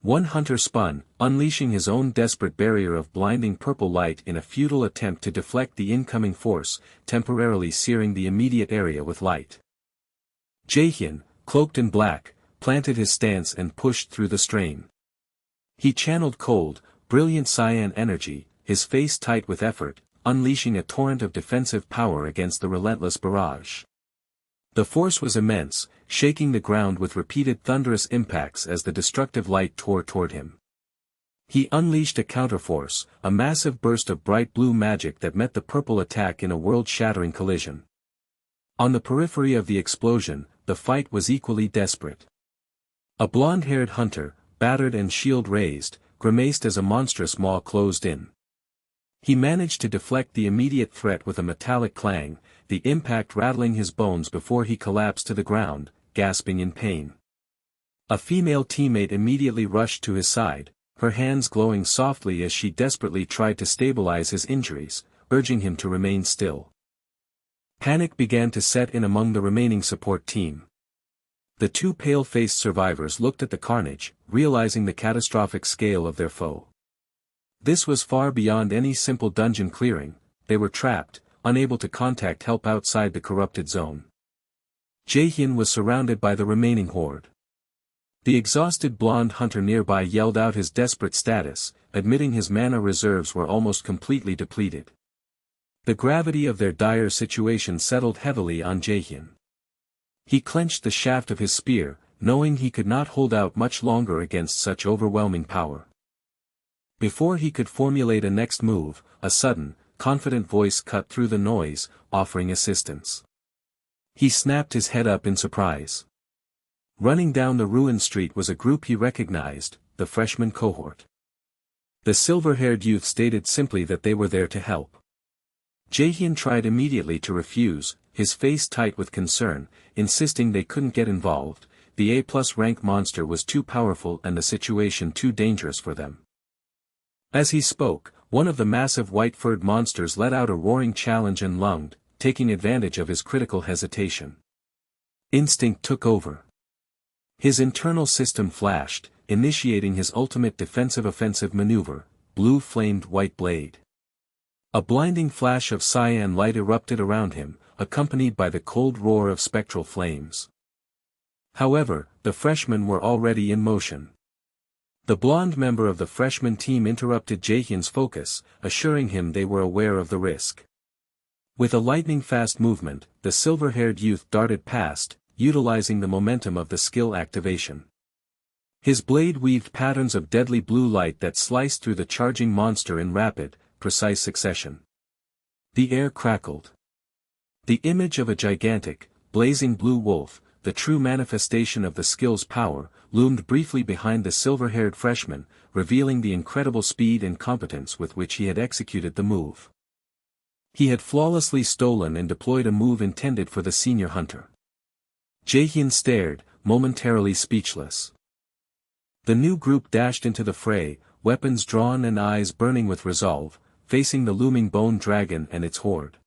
One hunter spun, unleashing his own desperate barrier of blinding purple light in a futile attempt to deflect the incoming force, temporarily searing the immediate area with light. Jaehyun, cloaked in black, planted his stance and pushed through the strain. He channeled cold, brilliant cyan energy, his face tight with effort, unleashing a torrent of defensive power against the relentless barrage. The force was immense, shaking the ground with repeated thunderous impacts as the destructive light tore toward him. He unleashed a counterforce, a massive burst of bright blue magic that met the purple attack in a world-shattering collision. On the periphery of the explosion, the fight was equally desperate. A blonde-haired hunter, battered and shield raised, grimaced as a monstrous maw closed in. He managed to deflect the immediate threat with a metallic clang, the impact rattling his bones before he collapsed to the ground, gasping in pain. A female teammate immediately rushed to his side, her hands glowing softly as she desperately tried to stabilize his injuries, urging him to remain still. Panic began to set in among the remaining support team. The two pale-faced survivors looked at the carnage, realizing the catastrophic scale of their foe. This was far beyond any simple dungeon clearing, they were trapped, unable to contact help outside the corrupted zone. Jaehyun was surrounded by the remaining horde. The exhausted blonde hunter nearby yelled out his desperate status, admitting his mana reserves were almost completely depleted. The gravity of their dire situation settled heavily on Jaehyun. He clenched the shaft of his spear, knowing he could not hold out much longer against such overwhelming power. Before he could formulate a next move, a sudden, confident voice cut through the noise, offering assistance. He snapped his head up in surprise. Running down the ruined street was a group he recognized, the freshman cohort. The silver-haired youth stated simply that they were there to help. Jaehyun tried immediately to refuse, his face tight with concern, insisting they couldn't get involved. The A+ rank monster was too powerful and the situation too dangerous for them. As he spoke, one of the massive white-furred monsters let out a roaring challenge and lunged, taking advantage of his critical hesitation. Instinct took over. His internal system flashed, initiating his ultimate defensive offensive maneuver, blue-flamed white blade. A blinding flash of cyan light erupted around him, accompanied by the cold roar of spectral flames. However, the freshmen were already in motion. The blonde member of the freshman team interrupted Jaehyun's focus, assuring him they were aware of the risk. With a lightning-fast movement, the silver-haired youth darted past, utilizing the momentum of the skill activation. His blade weaved patterns of deadly blue light that sliced through the charging monster in rapid, precise succession. The air crackled. The image of a gigantic, blazing blue wolf, the true manifestation of the skill's power, loomed briefly behind the silver-haired freshman, revealing the incredible speed and competence with which he had executed the move. He had flawlessly stolen and deployed a move intended for the senior hunter. Jaehyun stared, momentarily speechless. The new group dashed into the fray, weapons drawn and eyes burning with resolve, facing the looming bone dragon and its horde.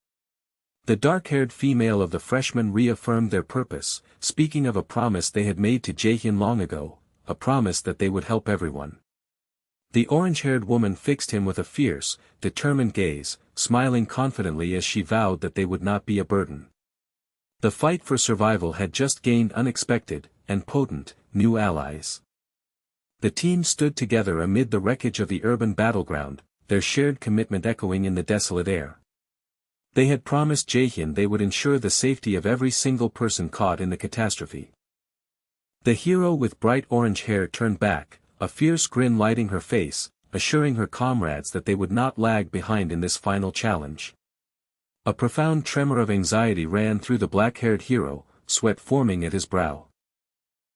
The dark-haired female of the freshmen reaffirmed their purpose, speaking of a promise they had made to Jaehyun long ago, a promise that they would help everyone. The orange-haired woman fixed him with a fierce, determined gaze, smiling confidently as she vowed that they would not be a burden. The fight for survival had just gained unexpected, and potent, new allies. The team stood together amid the wreckage of the urban battleground, their shared commitment echoing in the desolate air. They had promised Jaehyun they would ensure the safety of every single person caught in the catastrophe. The hero with bright orange hair turned back, a fierce grin lighting her face, assuring her comrades that they would not lag behind in this final challenge. A profound tremor of anxiety ran through the black-haired hero, sweat forming at his brow.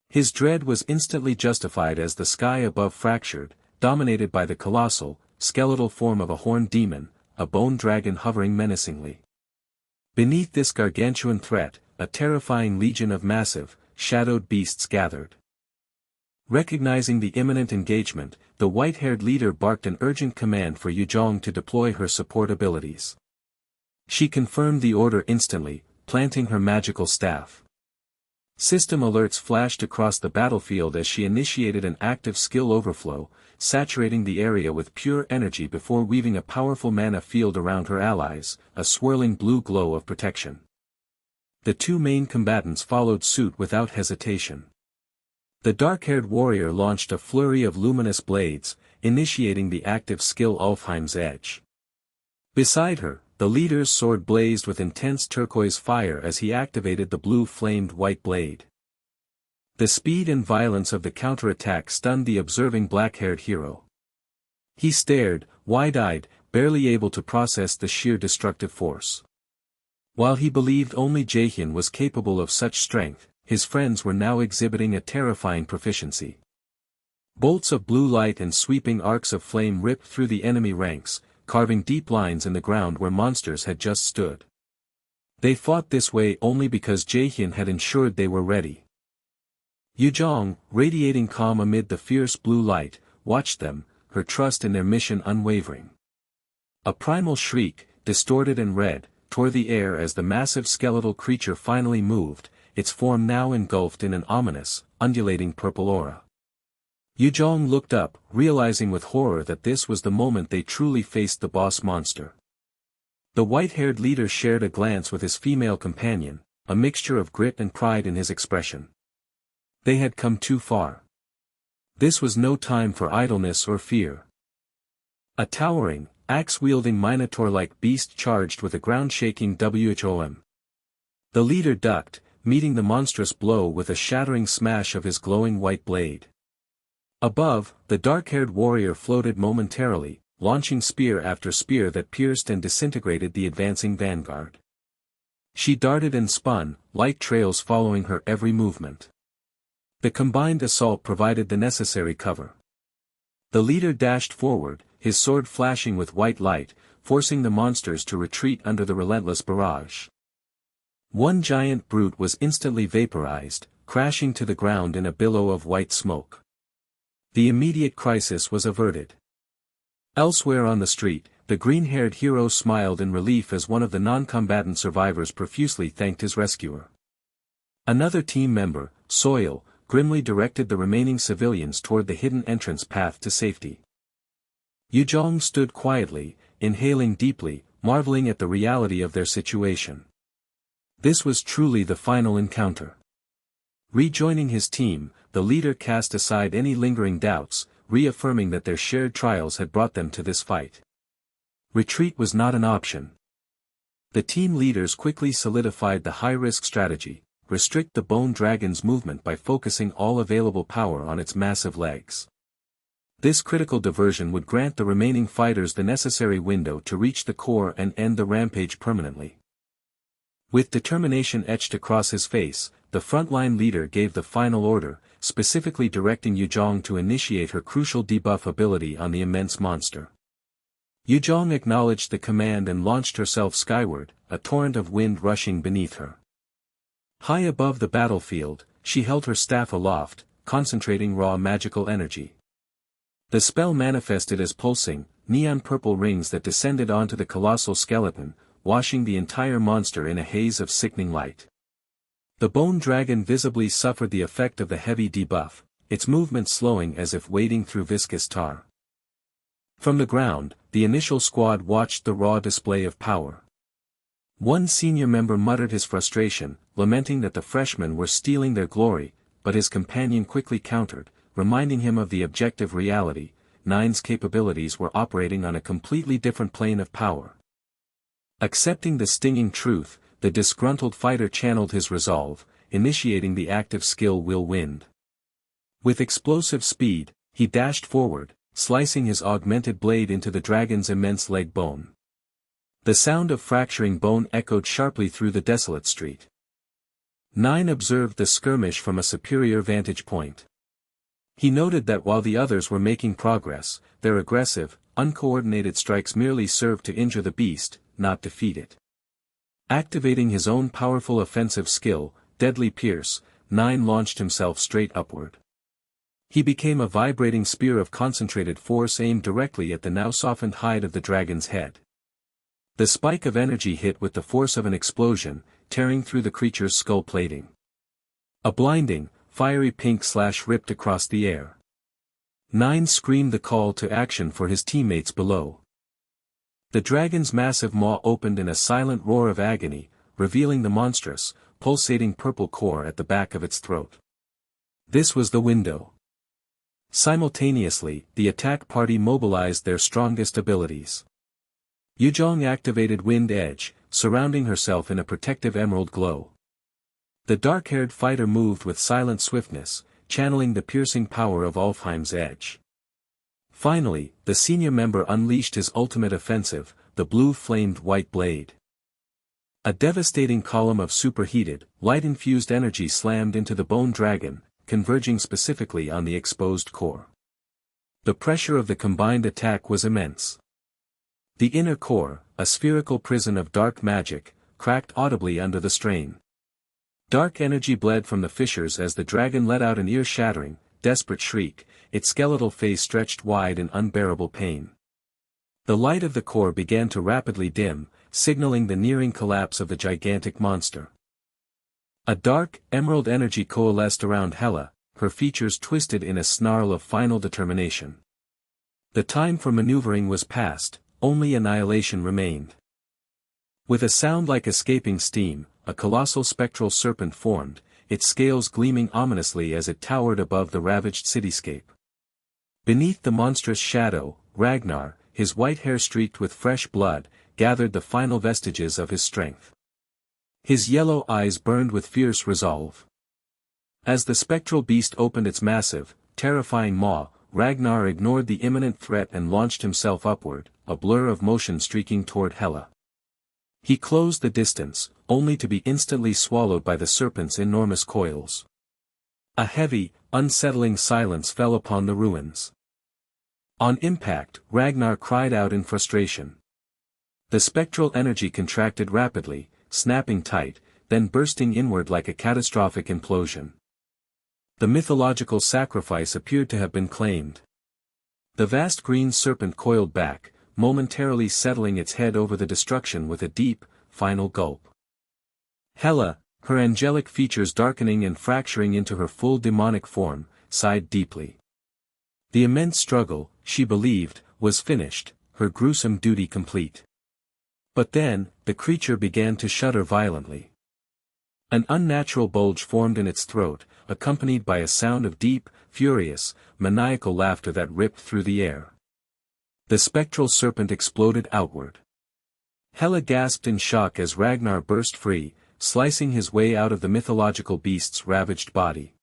His dread was instantly justified as the sky above fractured, dominated by the colossal, skeletal form of a horned demon, a bone dragon hovering menacingly. Beneath this gargantuan threat, a terrifying legion of massive, shadowed beasts gathered. Recognizing the imminent engagement, the white-haired leader barked an urgent command for Yujong to deploy her support abilities. She confirmed the order instantly, planting her magical staff. System alerts flashed across the battlefield as she initiated an active skill overflow, saturating the area with pure energy before weaving a powerful mana field around her allies, a swirling blue glow of protection. The two main combatants followed suit without hesitation. The dark-haired warrior launched a flurry of luminous blades, initiating the active skill Ulfheim's Edge. Beside her, the leader's sword blazed with intense turquoise fire as he activated the blue-flamed white blade. The speed and violence of the counterattack stunned the observing black-haired hero. He stared, wide-eyed, barely able to process the sheer destructive force. While he believed only Jaehyun was capable of such strength, his friends were now exhibiting a terrifying proficiency. Bolts of blue light and sweeping arcs of flame ripped through the enemy ranks, carving deep lines in the ground where monsters had just stood. They fought this way only because Jaehyun had ensured they were ready. Yujong, radiating calm amid the fierce blue light, watched them, her trust in their mission unwavering. A primal shriek, distorted and red, tore the air as the massive skeletal creature finally moved, its form now engulfed in an ominous, undulating purple aura. Yujong looked up, realizing with horror that this was the moment they truly faced the boss monster. The white-haired leader shared a glance with his female companion, a mixture of grit and pride in his expression. They had come too far. This was no time for idleness or fear. A towering, axe-wielding minotaur-like beast charged with a ground-shaking whom. The leader ducked, meeting the monstrous blow with a shattering smash of his glowing white blade. Above, the dark-haired warrior floated momentarily, launching spear after spear that pierced and disintegrated the advancing vanguard. She darted and spun, light trails following her every movement. The combined assault provided the necessary cover. The leader dashed forward, his sword flashing with white light, forcing the monsters to retreat under the relentless barrage. One giant brute was instantly vaporized, crashing to the ground in a billow of white smoke. The immediate crisis was averted. Elsewhere on the street, the green-haired hero smiled in relief as one of the non-combatant survivors profusely thanked his rescuer. Another team member, Soil, grimly directed the remaining civilians toward the hidden entrance path to safety. Yujong stood quietly, inhaling deeply, marveling at the reality of their situation. This was truly the final encounter. Rejoining his team, the leader cast aside any lingering doubts, reaffirming that their shared trials had brought them to this fight. Retreat was not an option. The team leaders quickly solidified the high-risk strategy: restrict the bone dragon's movement by focusing all available power on its massive legs. This critical diversion would grant the remaining fighters the necessary window to reach the core and end the rampage permanently. With determination etched across his face, the frontline leader gave the final order, specifically directing Yujong to initiate her crucial debuff ability on the immense monster. Yujong acknowledged the command and launched herself skyward, a torrent of wind rushing beneath her. High above the battlefield, she held her staff aloft, concentrating raw magical energy. The spell manifested as pulsing, neon-purple rings that descended onto the colossal skeleton, washing the entire monster in a haze of sickening light. The bone dragon visibly suffered the effect of the heavy debuff, its movement slowing as if wading through viscous tar. From the ground, the initial squad watched the raw display of power. One senior member muttered his frustration, lamenting that the freshmen were stealing their glory, but his companion quickly countered, reminding him of the objective reality: Nine's capabilities were operating on a completely different plane of power. Accepting the stinging truth, the disgruntled fighter channeled his resolve, initiating the active skill will wind. With explosive speed, he dashed forward, slicing his augmented blade into the dragon's immense leg bone. The sound of fracturing bone echoed sharply through the desolate street. Nine observed the skirmish from a superior vantage point. He noted that while the others were making progress, their aggressive, uncoordinated strikes merely served to injure the beast, not defeat it. Activating his own powerful offensive skill, Deadly Pierce, Nine launched himself straight upward. He became a vibrating spear of concentrated force aimed directly at the now softened hide of the dragon's head. The spike of energy hit with the force of an explosion, tearing through the creature's skull plating. A blinding, fiery pink slash ripped across the air. Nine screamed the call to action for his teammates below. The dragon's massive maw opened in a silent roar of agony, revealing the monstrous, pulsating purple core at the back of its throat. This was the window. Simultaneously, the attack party mobilized their strongest abilities. Yuzhong activated Wind Edge, surrounding herself in a protective emerald glow. The dark-haired fighter moved with silent swiftness, channeling the piercing power of Alfheim's Edge. Finally, the senior member unleashed his ultimate offensive, the blue-flamed white blade. A devastating column of superheated, light-infused energy slammed into the bone dragon, converging specifically on the exposed core. The pressure of the combined attack was immense. The inner core, a spherical prison of dark magic, cracked audibly under the strain. Dark energy bled from the fissures as the dragon let out an ear-shattering, desperate shriek, its skeletal face stretched wide in unbearable pain. The light of the core began to rapidly dim, signaling the nearing collapse of the gigantic monster. A dark, emerald energy coalesced around Hela, her features twisted in a snarl of final determination. The time for maneuvering was past, only annihilation remained. With a sound like escaping steam, a colossal spectral serpent formed, its scales gleaming ominously as it towered above the ravaged cityscape. Beneath the monstrous shadow, Ragnar, his white hair streaked with fresh blood, gathered the final vestiges of his strength. His yellow eyes burned with fierce resolve. As the spectral beast opened its massive, terrifying maw, Ragnar ignored the imminent threat and launched himself upward, a blur of motion streaking toward Hela. He closed the distance, only to be instantly swallowed by the serpent's enormous coils. A heavy, unsettling silence fell upon the ruins. On impact, Ragnar cried out in frustration. The spectral energy contracted rapidly, snapping tight, then bursting inward like a catastrophic implosion. The mythological sacrifice appeared to have been claimed. The vast green serpent coiled back, momentarily settling its head over the destruction with a deep, final gulp. Hela, her angelic features darkening and fracturing into her full demonic form, sighed deeply. The immense struggle, she believed, was finished, her gruesome duty complete. But then, the creature began to shudder violently. An unnatural bulge formed in its throat, accompanied by a sound of deep, furious, maniacal laughter that ripped through the air. The spectral serpent exploded outward. Hela gasped in shock as Ragnar burst free, slicing his way out of the mythological beast's ravaged body.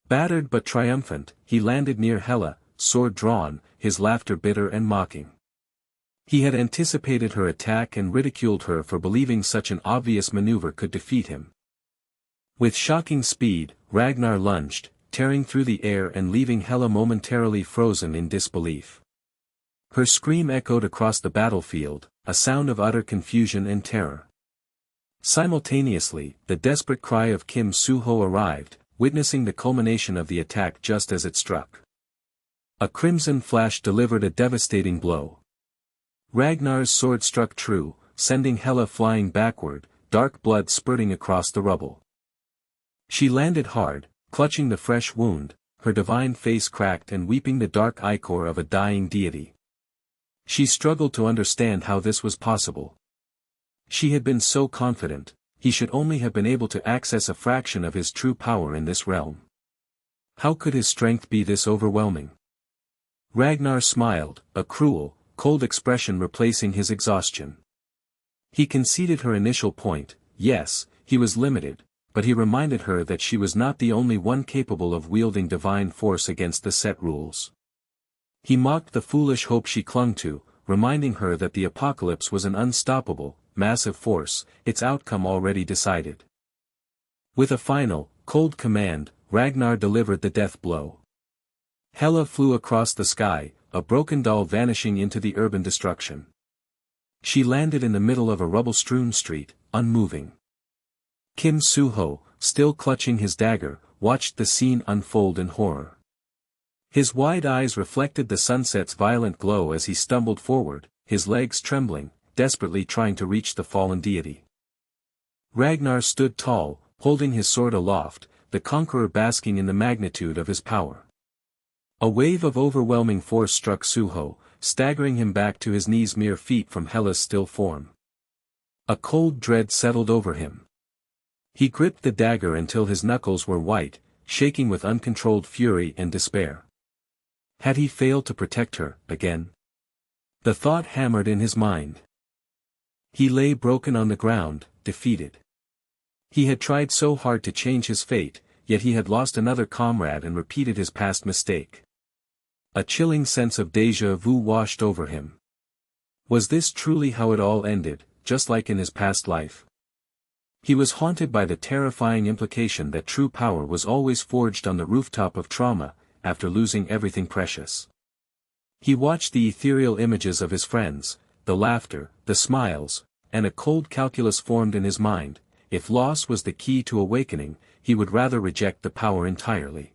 Battered but triumphant, he landed near Hela, sword drawn, his laughter bitter and mocking. He had anticipated her attack and ridiculed her for believing such an obvious maneuver could defeat him. With shocking speed, Ragnar lunged, tearing through the air and leaving Hela momentarily frozen in disbelief. Her scream echoed across the battlefield, a sound of utter confusion and terror. Simultaneously, the desperate cry of Kim Suho arrived, witnessing the culmination of the attack just as it struck. A crimson flash delivered a devastating blow. Ragnar's sword struck true, sending Hela flying backward, dark blood spurting across the rubble. She landed hard, clutching the fresh wound, her divine face cracked and weeping the dark ichor of a dying deity. She struggled to understand how this was possible. She had been so confident, he should only have been able to access a fraction of his true power in this realm. How could his strength be this overwhelming? Ragnar smiled, a cruel, cold expression replacing his exhaustion. He conceded her initial point. Yes, he was limited, but he reminded her that she was not the only one capable of wielding divine force against the set rules. He mocked the foolish hope she clung to, reminding her that the apocalypse was an unstoppable, massive force, its outcome already decided. With a final, cold command, Ragnar delivered the death blow. Hela flew across the sky, a broken doll vanishing into the urban destruction. She landed in the middle of a rubble-strewn street, unmoving. Kim Soo-ho, still clutching his dagger, watched the scene unfold in horror. His wide eyes reflected the sunset's violent glow as he stumbled forward, his legs trembling, desperately trying to reach the fallen deity. Ragnar stood tall, holding his sword aloft, the conqueror basking in the magnitude of his power. A wave of overwhelming force struck Soo-ho, staggering him back to his knees mere feet from Hela's still form. A cold dread settled over him. He gripped the dagger until his knuckles were white, shaking with uncontrolled fury and despair. Had he failed to protect her, again? The thought hammered in his mind. He lay broken on the ground, defeated. He had tried so hard to change his fate, yet he had lost another comrade and repeated his past mistake. A chilling sense of déjà vu washed over him. Was this truly how it all ended, just like in his past life? He was haunted by the terrifying implication that true power was always forged on the rooftop of trauma, after losing everything precious. He watched the ethereal images of his friends, the laughter, the smiles, and a cold calculus formed in his mind. If loss was the key to awakening, he would rather reject the power entirely.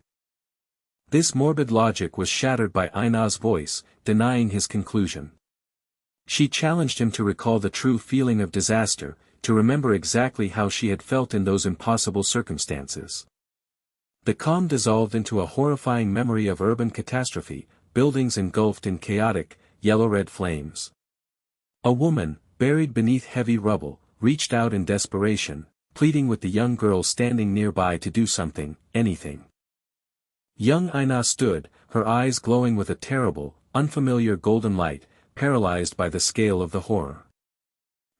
This morbid logic was shattered by Aina's voice, denying his conclusion. She challenged him to recall the true feeling of disaster, to remember exactly how she had felt in those impossible circumstances. The calm dissolved into a horrifying memory of urban catastrophe, buildings engulfed in chaotic, yellow-red flames. A woman, buried beneath heavy rubble, reached out in desperation, pleading with the young girl standing nearby to do something, anything. Young Aina stood, her eyes glowing with a terrible, unfamiliar golden light, paralyzed by the scale of the horror.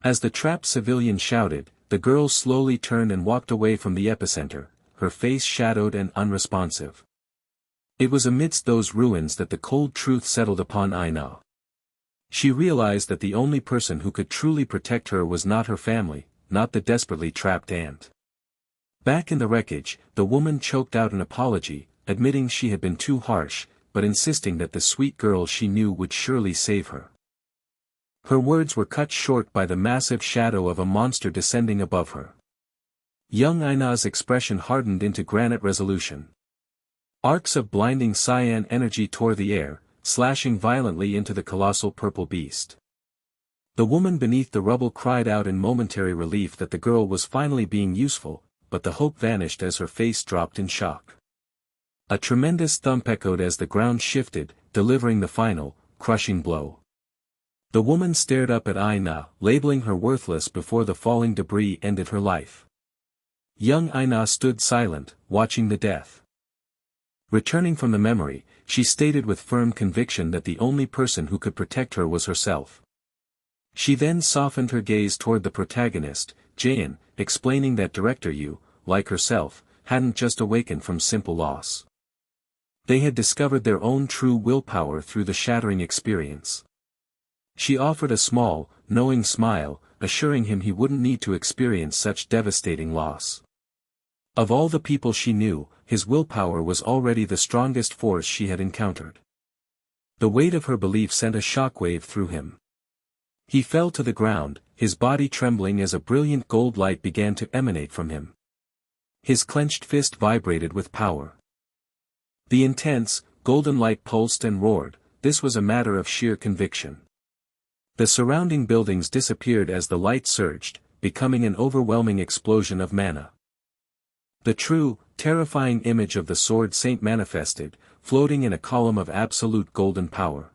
As the trapped civilian shouted, the girl slowly turned and walked away from the epicenter, her face shadowed and unresponsive. It was amidst those ruins that the cold truth settled upon Aina. She realized that the only person who could truly protect her was not her family, not the desperately trapped aunt. Back in the wreckage, the woman choked out an apology, admitting she had been too harsh, but insisting that the sweet girl she knew would surely save her. Her words were cut short by the massive shadow of a monster descending above her. Young Aina's expression hardened into granite resolution. Arcs of blinding cyan energy tore the air, slashing violently into the colossal purple beast. The woman beneath the rubble cried out in momentary relief that the girl was finally being useful, but the hope vanished as her face dropped in shock. A tremendous thump echoed as the ground shifted, delivering the final, crushing blow. The woman stared up at Aina, labeling her worthless before the falling debris ended her life. Young Aina stood silent, watching the death. Returning from the memory, she stated with firm conviction that the only person who could protect her was herself. She then softened her gaze toward the protagonist, Jaein, explaining that Director Yu, like herself, hadn't just awakened from simple loss. They had discovered their own true willpower through the shattering experience. She offered a small, knowing smile, assuring him he wouldn't need to experience such devastating loss. Of all the people she knew, his willpower was already the strongest force she had encountered. The weight of her belief sent a shockwave through him. He fell to the ground, his body trembling as a brilliant gold light began to emanate from him. His clenched fist vibrated with power. The intense, golden light pulsed and roared. This was a matter of sheer conviction. The surrounding buildings disappeared as the light surged, becoming an overwhelming explosion of mana. The true, terrifying image of the sword saint manifested, floating in a column of absolute golden power.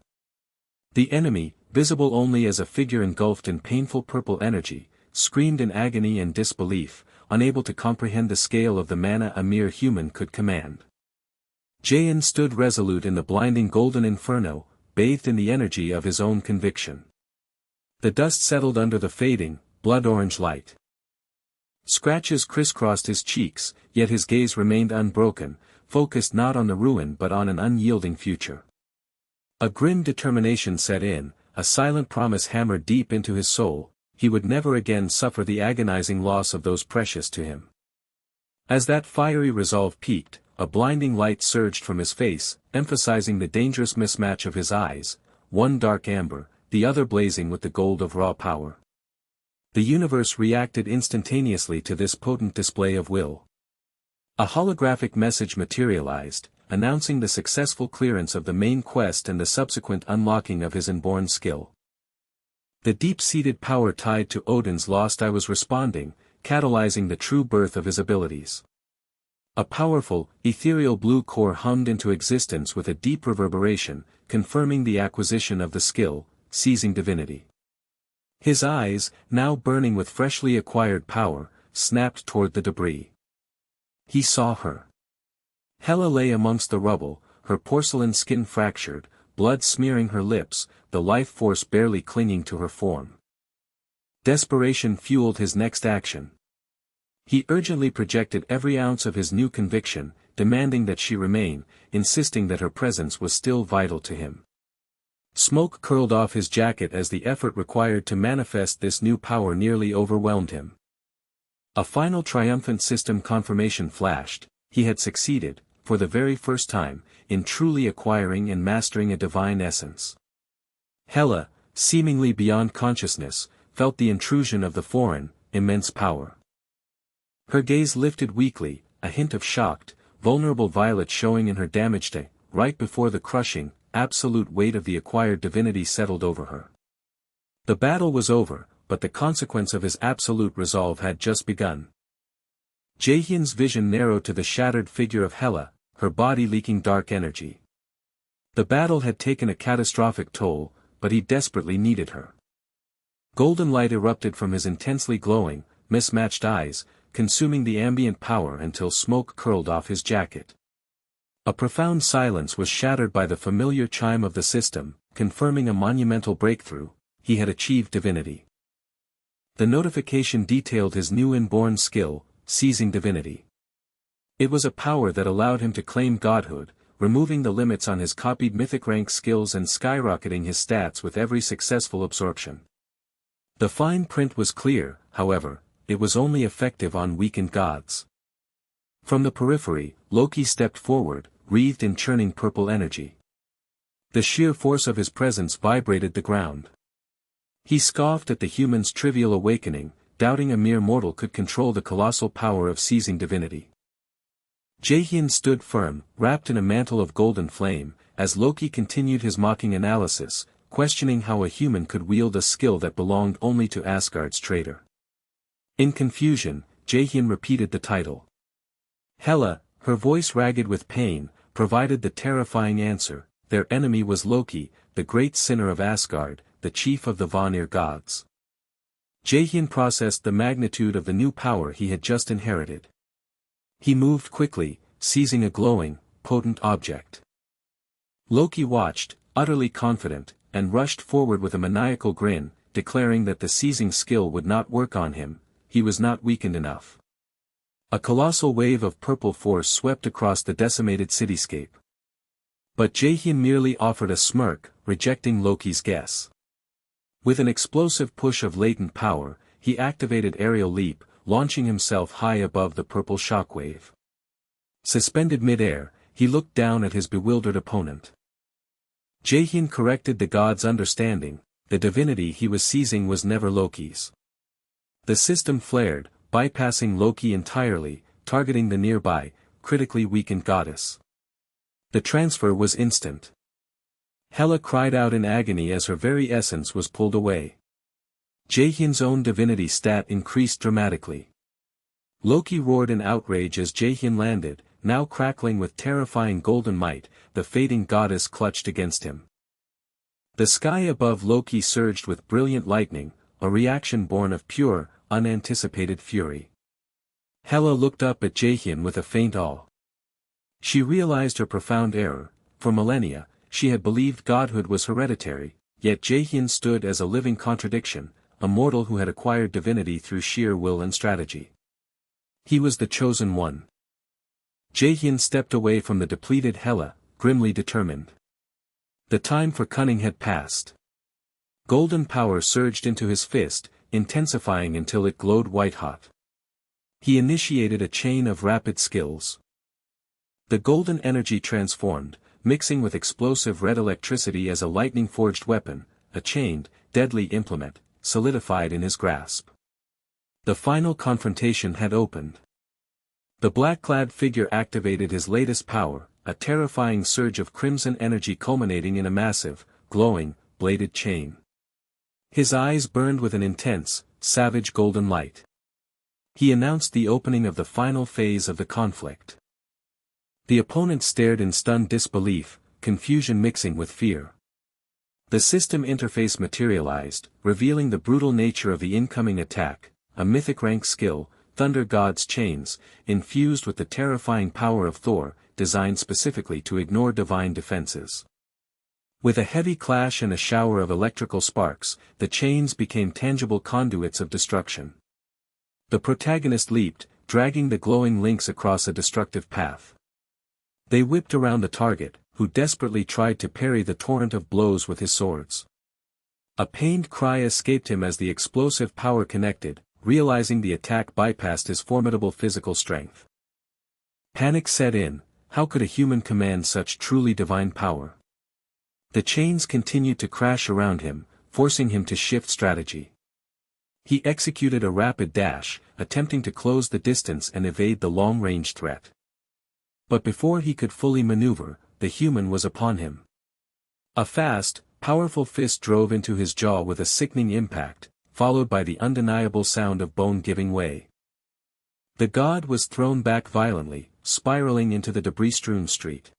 The enemy, visible only as a figure engulfed in painful purple energy, screamed in agony and disbelief, unable to comprehend the scale of the mana a mere human could command. Jaehyun stood resolute in the blinding golden inferno, bathed in the energy of his own conviction. The dust settled under the fading, blood-orange light. Scratches crisscrossed his cheeks, yet his gaze remained unbroken, focused not on the ruin but on an unyielding future. A grim determination set in, a silent promise hammered deep into his soul: he would never again suffer the agonizing loss of those precious to him. As that fiery resolve peaked, a blinding light surged from his face, emphasizing the dangerous mismatch of his eyes, one dark amber, the other blazing with the gold of raw power. The universe reacted instantaneously to this potent display of will. A holographic message materialized, announcing the successful clearance of the main quest and the subsequent unlocking of his inborn skill. The deep-seated power tied to Odin's lost eye was responding, catalyzing the true birth of his abilities. A powerful, ethereal blue core hummed into existence with a deep reverberation, confirming the acquisition of the skill, seizing divinity. His eyes, now burning with freshly acquired power, snapped toward the debris. He saw her. Hela lay amongst the rubble, her porcelain skin fractured, blood smearing her lips, the life force barely clinging to her form. Desperation fueled his next action. He urgently projected every ounce of his new conviction, demanding that she remain, insisting that her presence was still vital to him. Smoke curled off his jacket as the effort required to manifest this new power nearly overwhelmed him. A final triumphant system confirmation flashed: he had succeeded, for the very first time, in truly acquiring and mastering a divine essence. Hela, seemingly beyond consciousness, felt the intrusion of the foreign, immense power. Her gaze lifted weakly, a hint of shocked, vulnerable violet showing in her damaged eye, right before the crushing, absolute weight of the acquired divinity settled over her. The battle was over, but the consequence of his absolute resolve had just begun. Jaehyun's vision narrowed to the shattered figure of Hela, her body leaking dark energy. The battle had taken a catastrophic toll, but he desperately needed her. Golden light erupted from his intensely glowing, mismatched eyes, consuming the ambient power until smoke curled off his jacket. A profound silence was shattered by the familiar chime of the system, confirming a monumental breakthrough: he had achieved divinity. The notification detailed his new inborn skill, seizing divinity. It was a power that allowed him to claim godhood, removing the limits on his copied mythic rank skills and skyrocketing his stats with every successful absorption. The fine print was clear, however: it was only effective on weakened gods. From the periphery, Loki stepped forward, wreathed in churning purple energy. The sheer force of his presence vibrated the ground. He scoffed at the human's trivial awakening, doubting a mere mortal could control the colossal power of seizing divinity. Jaehyun stood firm, wrapped in a mantle of golden flame, as Loki continued his mocking analysis, questioning how a human could wield a skill that belonged only to Asgard's traitor. In confusion, Jaehyun repeated the title. Hela, her voice ragged with pain, provided the terrifying answer: their enemy was Loki, the great sinner of Asgard, the chief of the Vanir gods. Jaehyun processed the magnitude of the new power he had just inherited. He moved quickly, seizing a glowing, potent object. Loki watched, utterly confident, and rushed forward with a maniacal grin, declaring that the seizing skill would not work on him: he was not weakened enough. A colossal wave of purple force swept across the decimated cityscape. But Jaehyun merely offered a smirk, rejecting Loki's guess. With an explosive push of latent power, he activated aerial leap, launching himself high above the purple shockwave. Suspended mid-air, he looked down at his bewildered opponent. Jaehyun corrected the god's understanding: the divinity he was seizing was never Loki's. The system flared, bypassing Loki entirely, targeting the nearby, critically weakened goddess. The transfer was instant. Hela cried out in agony as her very essence was pulled away. Jaehyun's own divinity stat increased dramatically. Loki roared in outrage as Jaehyun landed, now crackling with terrifying golden might, the fading goddess clutched against him. The sky above Loki surged with brilliant lightning, a reaction born of pure, unanticipated fury. Hela looked up at Jaehyun with a faint awe. She realized her profound error. For millennia, she had believed godhood was hereditary, yet Jaehyun stood as a living contradiction, a mortal who had acquired divinity through sheer will and strategy. He was the chosen one. Jaehyun stepped away from the depleted Hela, grimly determined. The time for cunning had passed. Golden power surged into his fist, intensifying until it glowed white-hot. He initiated a chain of rapid skills. The golden energy transformed, mixing with explosive red electricity as a lightning-forged weapon, a chained, deadly implement, solidified in his grasp. The final confrontation had opened. The black-clad figure activated his latest power, a terrifying surge of crimson energy culminating in a massive, glowing, bladed chain. His eyes burned with an intense, savage golden light. He announced the opening of the final phase of the conflict. The opponent stared in stunned disbelief, confusion mixing with fear. The system interface materialized, revealing the brutal nature of the incoming attack, a mythic rank skill, Thunder God's Chains, infused with the terrifying power of Thor, designed specifically to ignore divine defenses. With a heavy clash and a shower of electrical sparks, the chains became tangible conduits of destruction. The protagonist leaped, dragging the glowing links across a destructive path. They whipped around the target, who desperately tried to parry the torrent of blows with his swords. A pained cry escaped him as the explosive power connected, realizing the attack bypassed his formidable physical strength. Panic set in. How could a human command such truly divine power? The chains continued to crash around him, forcing him to shift strategy. He executed a rapid dash, attempting to close the distance and evade the long-range threat. But before he could fully maneuver, the human was upon him. A fast, powerful fist drove into his jaw with a sickening impact, followed by the undeniable sound of bone giving way. The god was thrown back violently, spiraling into the debris-strewn street.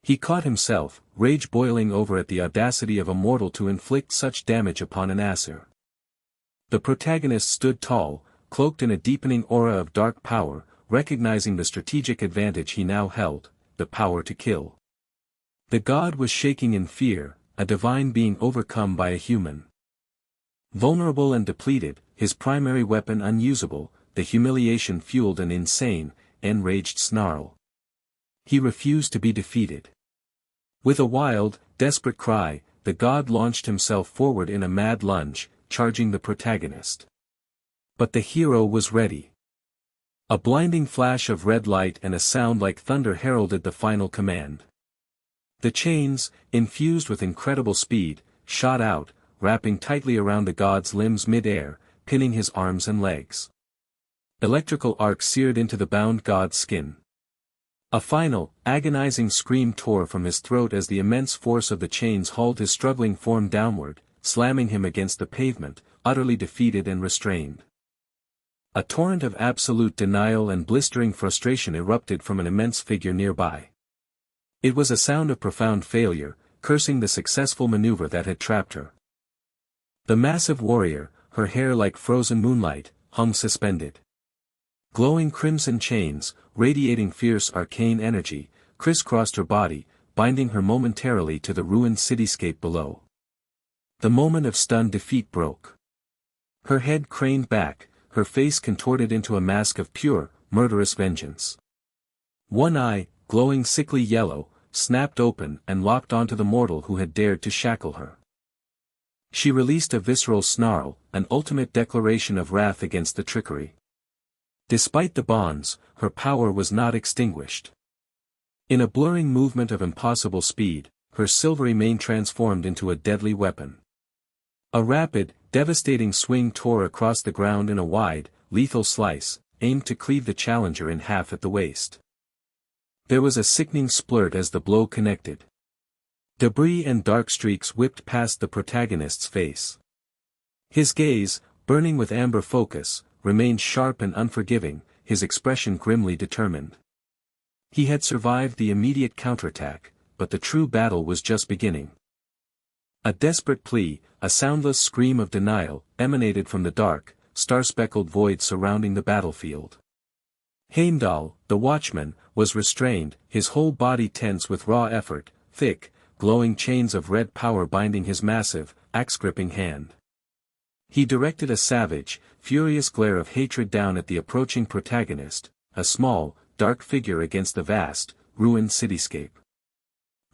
He caught himself, rage boiling over at the audacity of a mortal to inflict such damage upon an Aesir. The protagonist stood tall, cloaked in a deepening aura of dark power, recognizing the strategic advantage he now held, the power to kill. The god was shaking in fear, a divine being overcome by a human. Vulnerable and depleted, his primary weapon unusable, the humiliation fueled an insane, enraged snarl. He refused to be defeated. With a wild, desperate cry, the god launched himself forward in a mad lunge, charging the protagonist. But the hero was ready. A blinding flash of red light and a sound like thunder heralded the final command. The chains, infused with incredible speed, shot out, wrapping tightly around the god's limbs mid-air, pinning his arms and legs. Electrical arcs seared into the bound god's skin. A final, agonizing scream tore from his throat as the immense force of the chains hauled his struggling form downward, slamming him against the pavement, utterly defeated and restrained. A torrent of absolute denial and blistering frustration erupted from an immense figure nearby. It was a sound of profound failure, cursing the successful maneuver that had trapped her. The massive warrior, her hair like frozen moonlight, hung suspended. Glowing crimson chains, radiating fierce arcane energy, crisscrossed her body, binding her momentarily to the ruined cityscape below. The moment of stunned defeat broke. Her head craned back, her face contorted into a mask of pure, murderous vengeance. One eye, glowing sickly yellow, snapped open and locked onto the mortal who had dared to shackle her. She released a visceral snarl, an ultimate declaration of wrath against the trickery. Despite the bonds, her power was not extinguished. In a blurring movement of impossible speed, her silvery mane transformed into a deadly weapon. A rapid, devastating swing tore across the ground in a wide, lethal slice, aimed to cleave the challenger in half at the waist. There was a sickening splurt as the blow connected. Debris and dark streaks whipped past the protagonist's face. His gaze, burning with amber focus, remained sharp and unforgiving, his expression grimly determined. He had survived the immediate counterattack, but the true battle was just beginning. A desperate plea, a soundless scream of denial, emanated from the dark, star-speckled void surrounding the battlefield. Heimdall, the watchman, was restrained, his whole body tense with raw effort, thick, glowing chains of red power binding his massive, axe-gripping hand. He directed a savage, furious glare of hatred down at the approaching protagonist, a small, dark figure against the vast, ruined cityscape.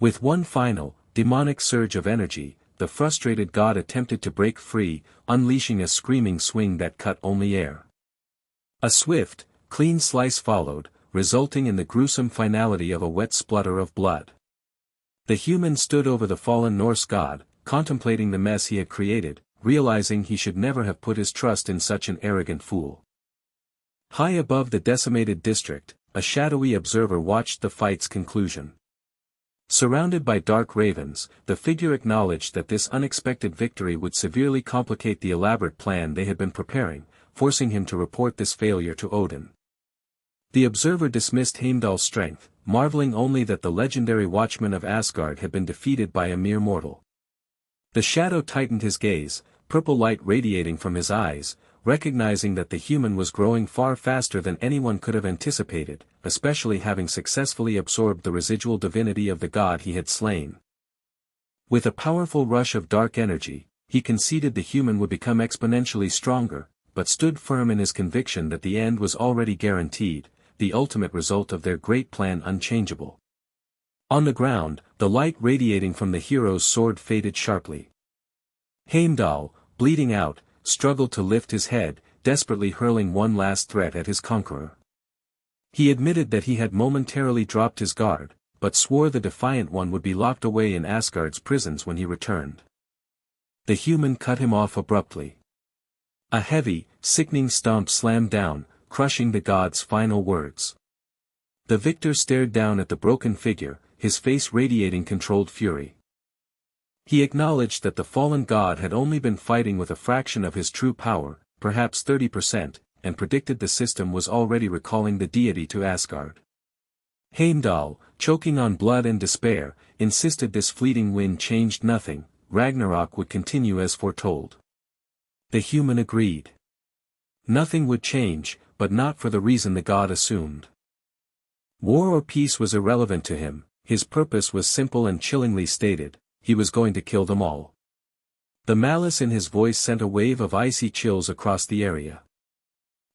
With one final, demonic surge of energy, the frustrated god attempted to break free, unleashing a screaming swing that cut only air. A swift, clean slice followed, resulting in the gruesome finality of a wet splutter of blood. The human stood over the fallen Norse god, contemplating the mess he had created, realizing he should never have put his trust in such an arrogant fool. High above the decimated district, a shadowy observer watched the fight's conclusion. Surrounded by dark ravens, the figure acknowledged that this unexpected victory would severely complicate the elaborate plan they had been preparing, forcing him to report this failure to Odin. The observer dismissed Heimdall's strength, marveling only that the legendary watchman of Asgard had been defeated by a mere mortal. The shadow tightened his gaze, purple light radiating from his eyes, recognizing that the human was growing far faster than anyone could have anticipated, especially having successfully absorbed the residual divinity of the god he had slain. With a powerful rush of dark energy, he conceded the human would become exponentially stronger, but stood firm in his conviction that the end was already guaranteed, the ultimate result of their great plan unchangeable. On the ground, the light radiating from the hero's sword faded sharply. Heimdall, bleeding out, struggled to lift his head, desperately hurling one last threat at his conqueror. He admitted that he had momentarily dropped his guard, but swore the defiant one would be locked away in Asgard's prisons when he returned. The human cut him off abruptly. A heavy, sickening stomp slammed down, crushing the god's final words. The victor stared down at the broken figure, his face radiating controlled fury. He acknowledged that the fallen god had only been fighting with a fraction of his true power, perhaps 30%, and predicted the system was already recalling the deity to Asgard. Heimdall, choking on blood and despair, insisted this fleeting win changed nothing, Ragnarok would continue as foretold. The human agreed. Nothing would change, but not for the reason the god assumed. War or peace was irrelevant to him, his purpose was simple and chillingly stated, he was going to kill them all. The malice in his voice sent a wave of icy chills across the area.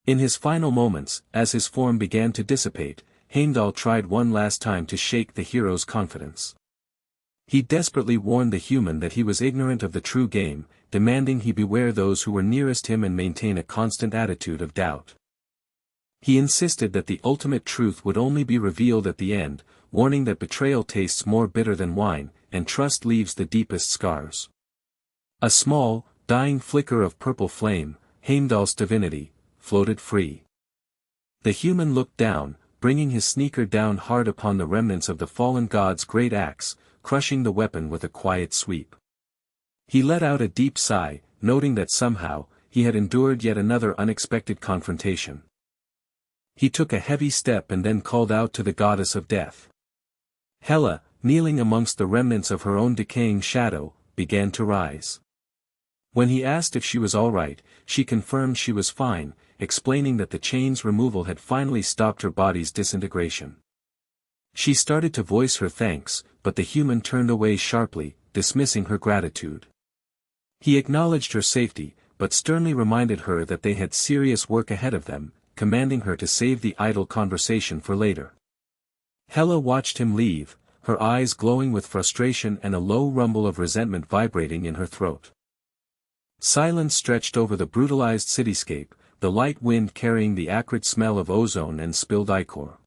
In his final moments, as his form began to dissipate, Heimdall tried one last time to shake the hero's confidence. He desperately warned the human that he was ignorant of the true game, demanding he beware those who were nearest him and maintain a constant attitude of doubt. He insisted that the ultimate truth would only be revealed at the end, warning that betrayal tastes more bitter than wine, and trust leaves the deepest scars. A small, dying flicker of purple flame, Heimdall's divinity, floated free. The human looked down, bringing his sneaker down hard upon the remnants of the fallen god's great axe, crushing the weapon with a quiet sweep. He let out a deep sigh, noting that somehow, he had endured yet another unexpected confrontation. He took a heavy step and then called out to the goddess of death. Hela, kneeling amongst the remnants of her own decaying shadow, began to rise. When he asked if she was all right, she confirmed she was fine, explaining that the chain's removal had finally stopped her body's disintegration. She started to voice her thanks, but the human turned away sharply, dismissing her gratitude. He acknowledged her safety, but sternly reminded her that they had serious work ahead of them, commanding her to save the idle conversation for later. Hela watched him leave, her eyes glowing with frustration and a low rumble of resentment vibrating in her throat. Silence stretched over the brutalized cityscape, the light wind carrying the acrid smell of ozone and spilled ichor.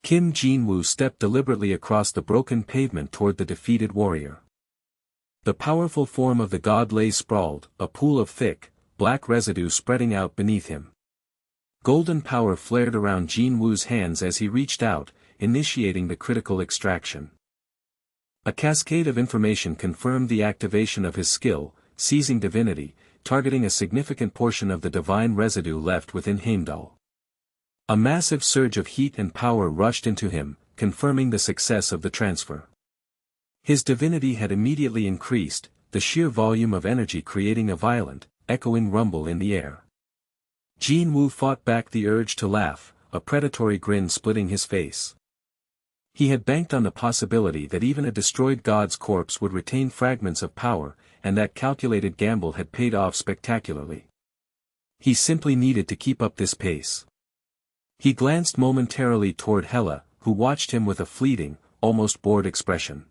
Kim Jin-woo stepped deliberately across the broken pavement toward the defeated warrior. The powerful form of the god lay sprawled, a pool of thick, black residue spreading out beneath him. Golden power flared around Jin-woo's hands as he reached out, initiating the critical extraction. A cascade of information confirmed the activation of his skill, seizing divinity, targeting a significant portion of the divine residue left within Heimdall. A massive surge of heat and power rushed into him, confirming the success of the transfer. His divinity had immediately increased, the sheer volume of energy creating a violent, echoing rumble in the air. Jin Woo fought back the urge to laugh, a predatory grin splitting his face. He had banked on the possibility that even a destroyed god's corpse would retain fragments of power, and that calculated gamble had paid off spectacularly. He simply needed to keep up this pace. He glanced momentarily toward Hela, who watched him with a fleeting, almost bored expression.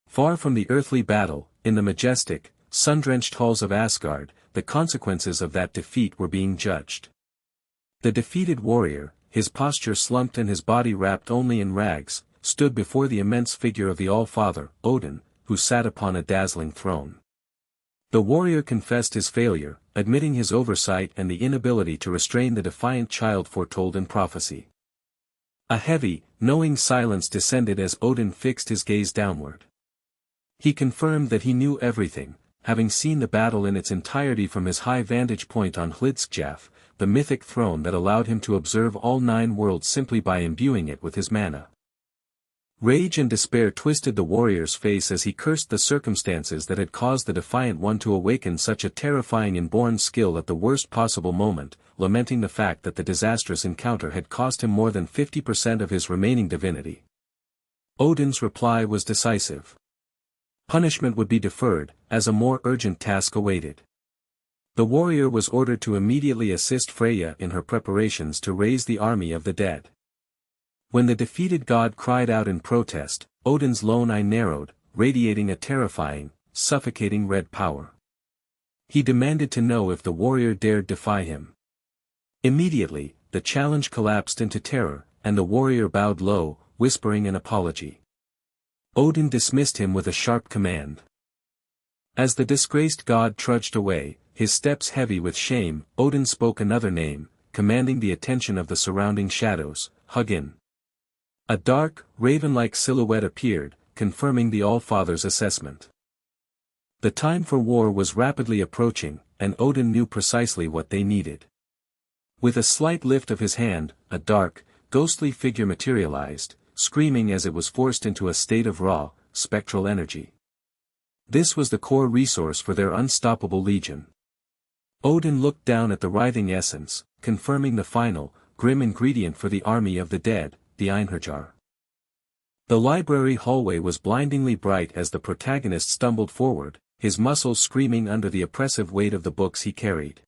Far from the earthly battle, in the majestic, sun-drenched halls of Asgard, the consequences of that defeat were being judged. The defeated warrior, his posture slumped and his body wrapped only in rags, stood before the immense figure of the All-Father, Odin, who sat upon a dazzling throne. The warrior confessed his failure, admitting his oversight and the inability to restrain the defiant child foretold in prophecy. A heavy, knowing silence descended as Odin fixed his gaze downward. He confirmed that he knew everything, having seen the battle in its entirety from his high vantage point on Hlidskjaf, the mythic throne that allowed him to observe all 9 worlds simply by imbuing it with his mana. Rage and despair twisted the warrior's face as he cursed the circumstances that had caused the defiant one to awaken such a terrifying inborn skill at the worst possible moment, lamenting the fact that the disastrous encounter had cost him more than 50% of his remaining divinity. Odin's reply was decisive. Punishment would be deferred, as a more urgent task awaited. The warrior was ordered to immediately assist Freya in her preparations to raise the army of the dead. When the defeated god cried out in protest, Odin's lone eye narrowed, radiating a terrifying, suffocating red power. He demanded to know if the warrior dared defy him. Immediately, the challenge collapsed into terror, and the warrior bowed low, whispering an apology. Odin dismissed him with a sharp command. As the disgraced god trudged away, his steps heavy with shame, Odin spoke another name, commanding the attention of the surrounding shadows, Hugin. A dark, raven-like silhouette appeared, confirming the All-Father's assessment. The time for war was rapidly approaching, and Odin knew precisely what they needed. With a slight lift of his hand, a dark, ghostly figure materialized, screaming as it was forced into a state of raw, spectral energy. This was the core resource for their unstoppable legion. Odin looked down at the writhing essence, confirming the final, grim ingredient for the army of the dead, the Einherjar. The library hallway was blindingly bright as the protagonist stumbled forward, his muscles screaming under the oppressive weight of the books he carried.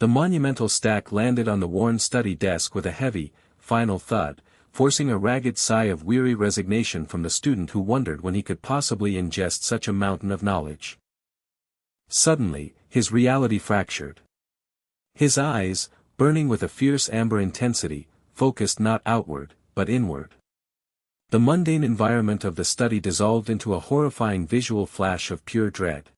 The monumental stack landed on the worn study desk with a heavy, final thud, forcing a ragged sigh of weary resignation from the student who wondered when he could possibly ingest such a mountain of knowledge. Suddenly, his reality fractured. His eyes, burning with a fierce amber intensity, focused not outward, but inward. The mundane environment of the study dissolved into a horrifying visual flash of pure dread.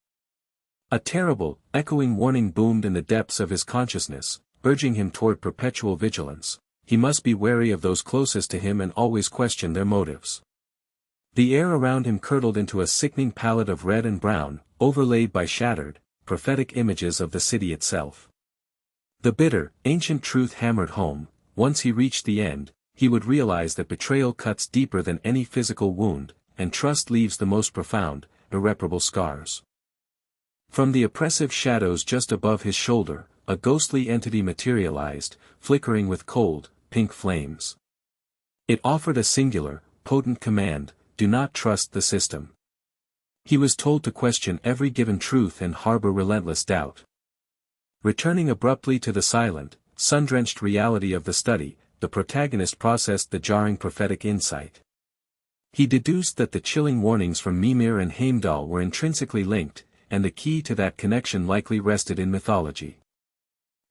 A terrible, echoing warning boomed in the depths of his consciousness, urging him toward perpetual vigilance. He must be wary of those closest to him and always question their motives. The air around him curdled into a sickening palette of red and brown, overlaid by shattered, prophetic images of the city itself. The bitter, ancient truth hammered home: once he reached the end, he would realize that betrayal cuts deeper than any physical wound, and trust leaves the most profound, irreparable scars. From the oppressive shadows just above his shoulder, a ghostly entity materialized, flickering with cold, pink flames. It offered a singular, potent command: do not trust the system. He was told to question every given truth and harbor relentless doubt. Returning abruptly to the silent, sun-drenched reality of the study, the protagonist processed the jarring prophetic insight. He deduced that the chilling warnings from Mimir and Heimdall were intrinsically linked, and the key to that connection likely rested in mythology.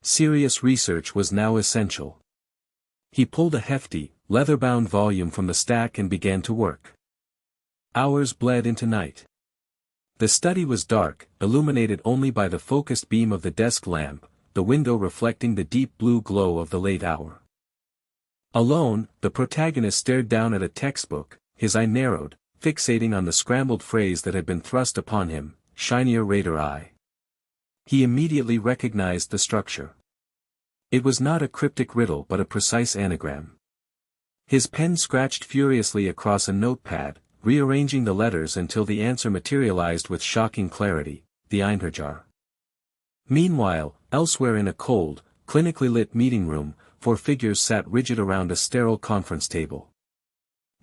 Serious research was now essential. He pulled a hefty, leather-bound volume from the stack and began to work. Hours bled into night. The study was dark, illuminated only by the focused beam of the desk lamp, the window reflecting the deep blue glow of the late hour. Alone, the protagonist stared down at a textbook, his eye narrowed, fixating on the scrambled phrase that had been thrust upon him: shinier radar eye. He immediately recognized the structure. It was not a cryptic riddle but a precise anagram. His pen scratched furiously across a notepad, rearranging the letters until the answer materialized with shocking clarity: the Einherjar. Meanwhile, elsewhere in a cold, clinically lit meeting room, 4 figures sat rigid around a sterile conference table.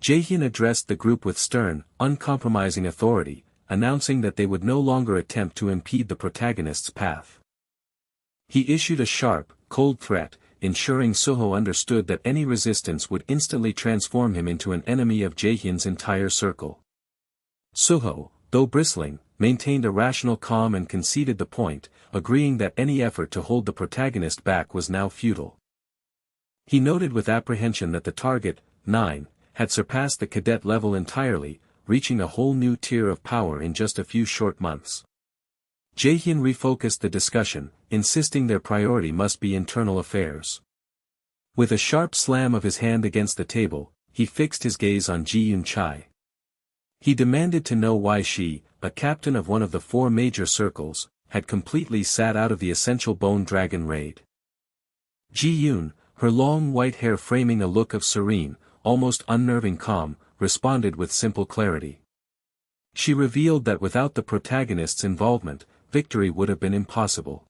Jaehyun addressed the group with stern, uncompromising authority, announcing that they would no longer attempt to impede the protagonist's path. He issued a sharp, cold threat, ensuring Suho understood that any resistance would instantly transform him into an enemy of Jaehyun's entire circle. Suho, though bristling, maintained a rational calm and conceded the point, agreeing that any effort to hold the protagonist back was now futile. He noted with apprehension that the target, 9, had surpassed the cadet level entirely, reaching a whole new tier of power in just a few short months. Jaehyun refocused the discussion, insisting their priority must be internal affairs. With a sharp slam of his hand against the table, he fixed his gaze on Ji-yoon Chai. He demanded to know why she, a captain of one of the 4 major circles, had completely sat out of the essential Bone Dragon raid. Ji-yoon, her long white hair framing a look of serene, almost unnerving calm, responded with simple clarity. She revealed that without the protagonist's involvement, victory would have been impossible.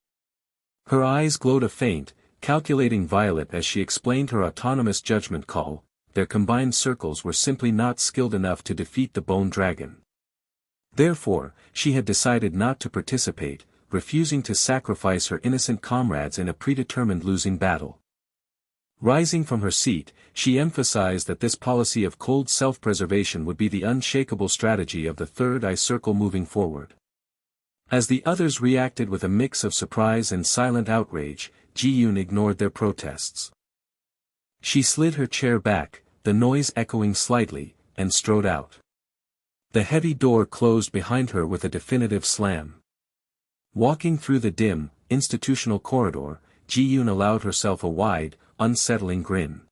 Her eyes glowed a faint, calculating violet as she explained her autonomous judgment call: their combined circles were simply not skilled enough to defeat the Bone Dragon. Therefore, she had decided not to participate, refusing to sacrifice her innocent comrades in a predetermined losing battle. Rising from her seat, she emphasized that this policy of cold self-preservation would be the unshakable strategy of the Third Eye Circle moving forward. As the others reacted with a mix of surprise and silent outrage, Ji-yoon ignored their protests. She slid her chair back, the noise echoing slightly, and strode out. The heavy door closed behind her with a definitive slam. Walking through the dim, institutional corridor, Ji-yoon allowed herself a wide, unsettling grin.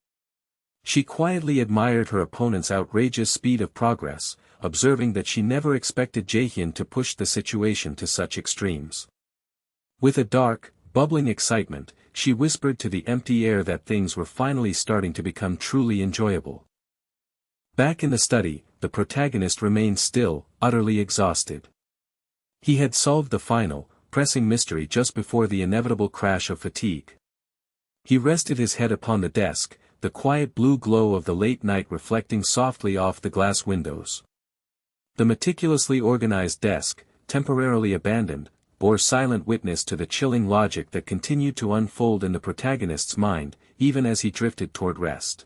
She quietly admired her opponent's outrageous speed of progress, observing that she never expected Jaehyun to push the situation to such extremes. With a dark, bubbling excitement, she whispered to the empty air that things were finally starting to become truly enjoyable. Back in the study, the protagonist remained still, utterly exhausted. He had solved the final, pressing mystery just before the inevitable crash of fatigue. He rested his head upon the desk, the quiet blue glow of the late night reflecting softly off the glass windows. The meticulously organized desk, temporarily abandoned, bore silent witness to the chilling logic that continued to unfold in the protagonist's mind, even as he drifted toward rest.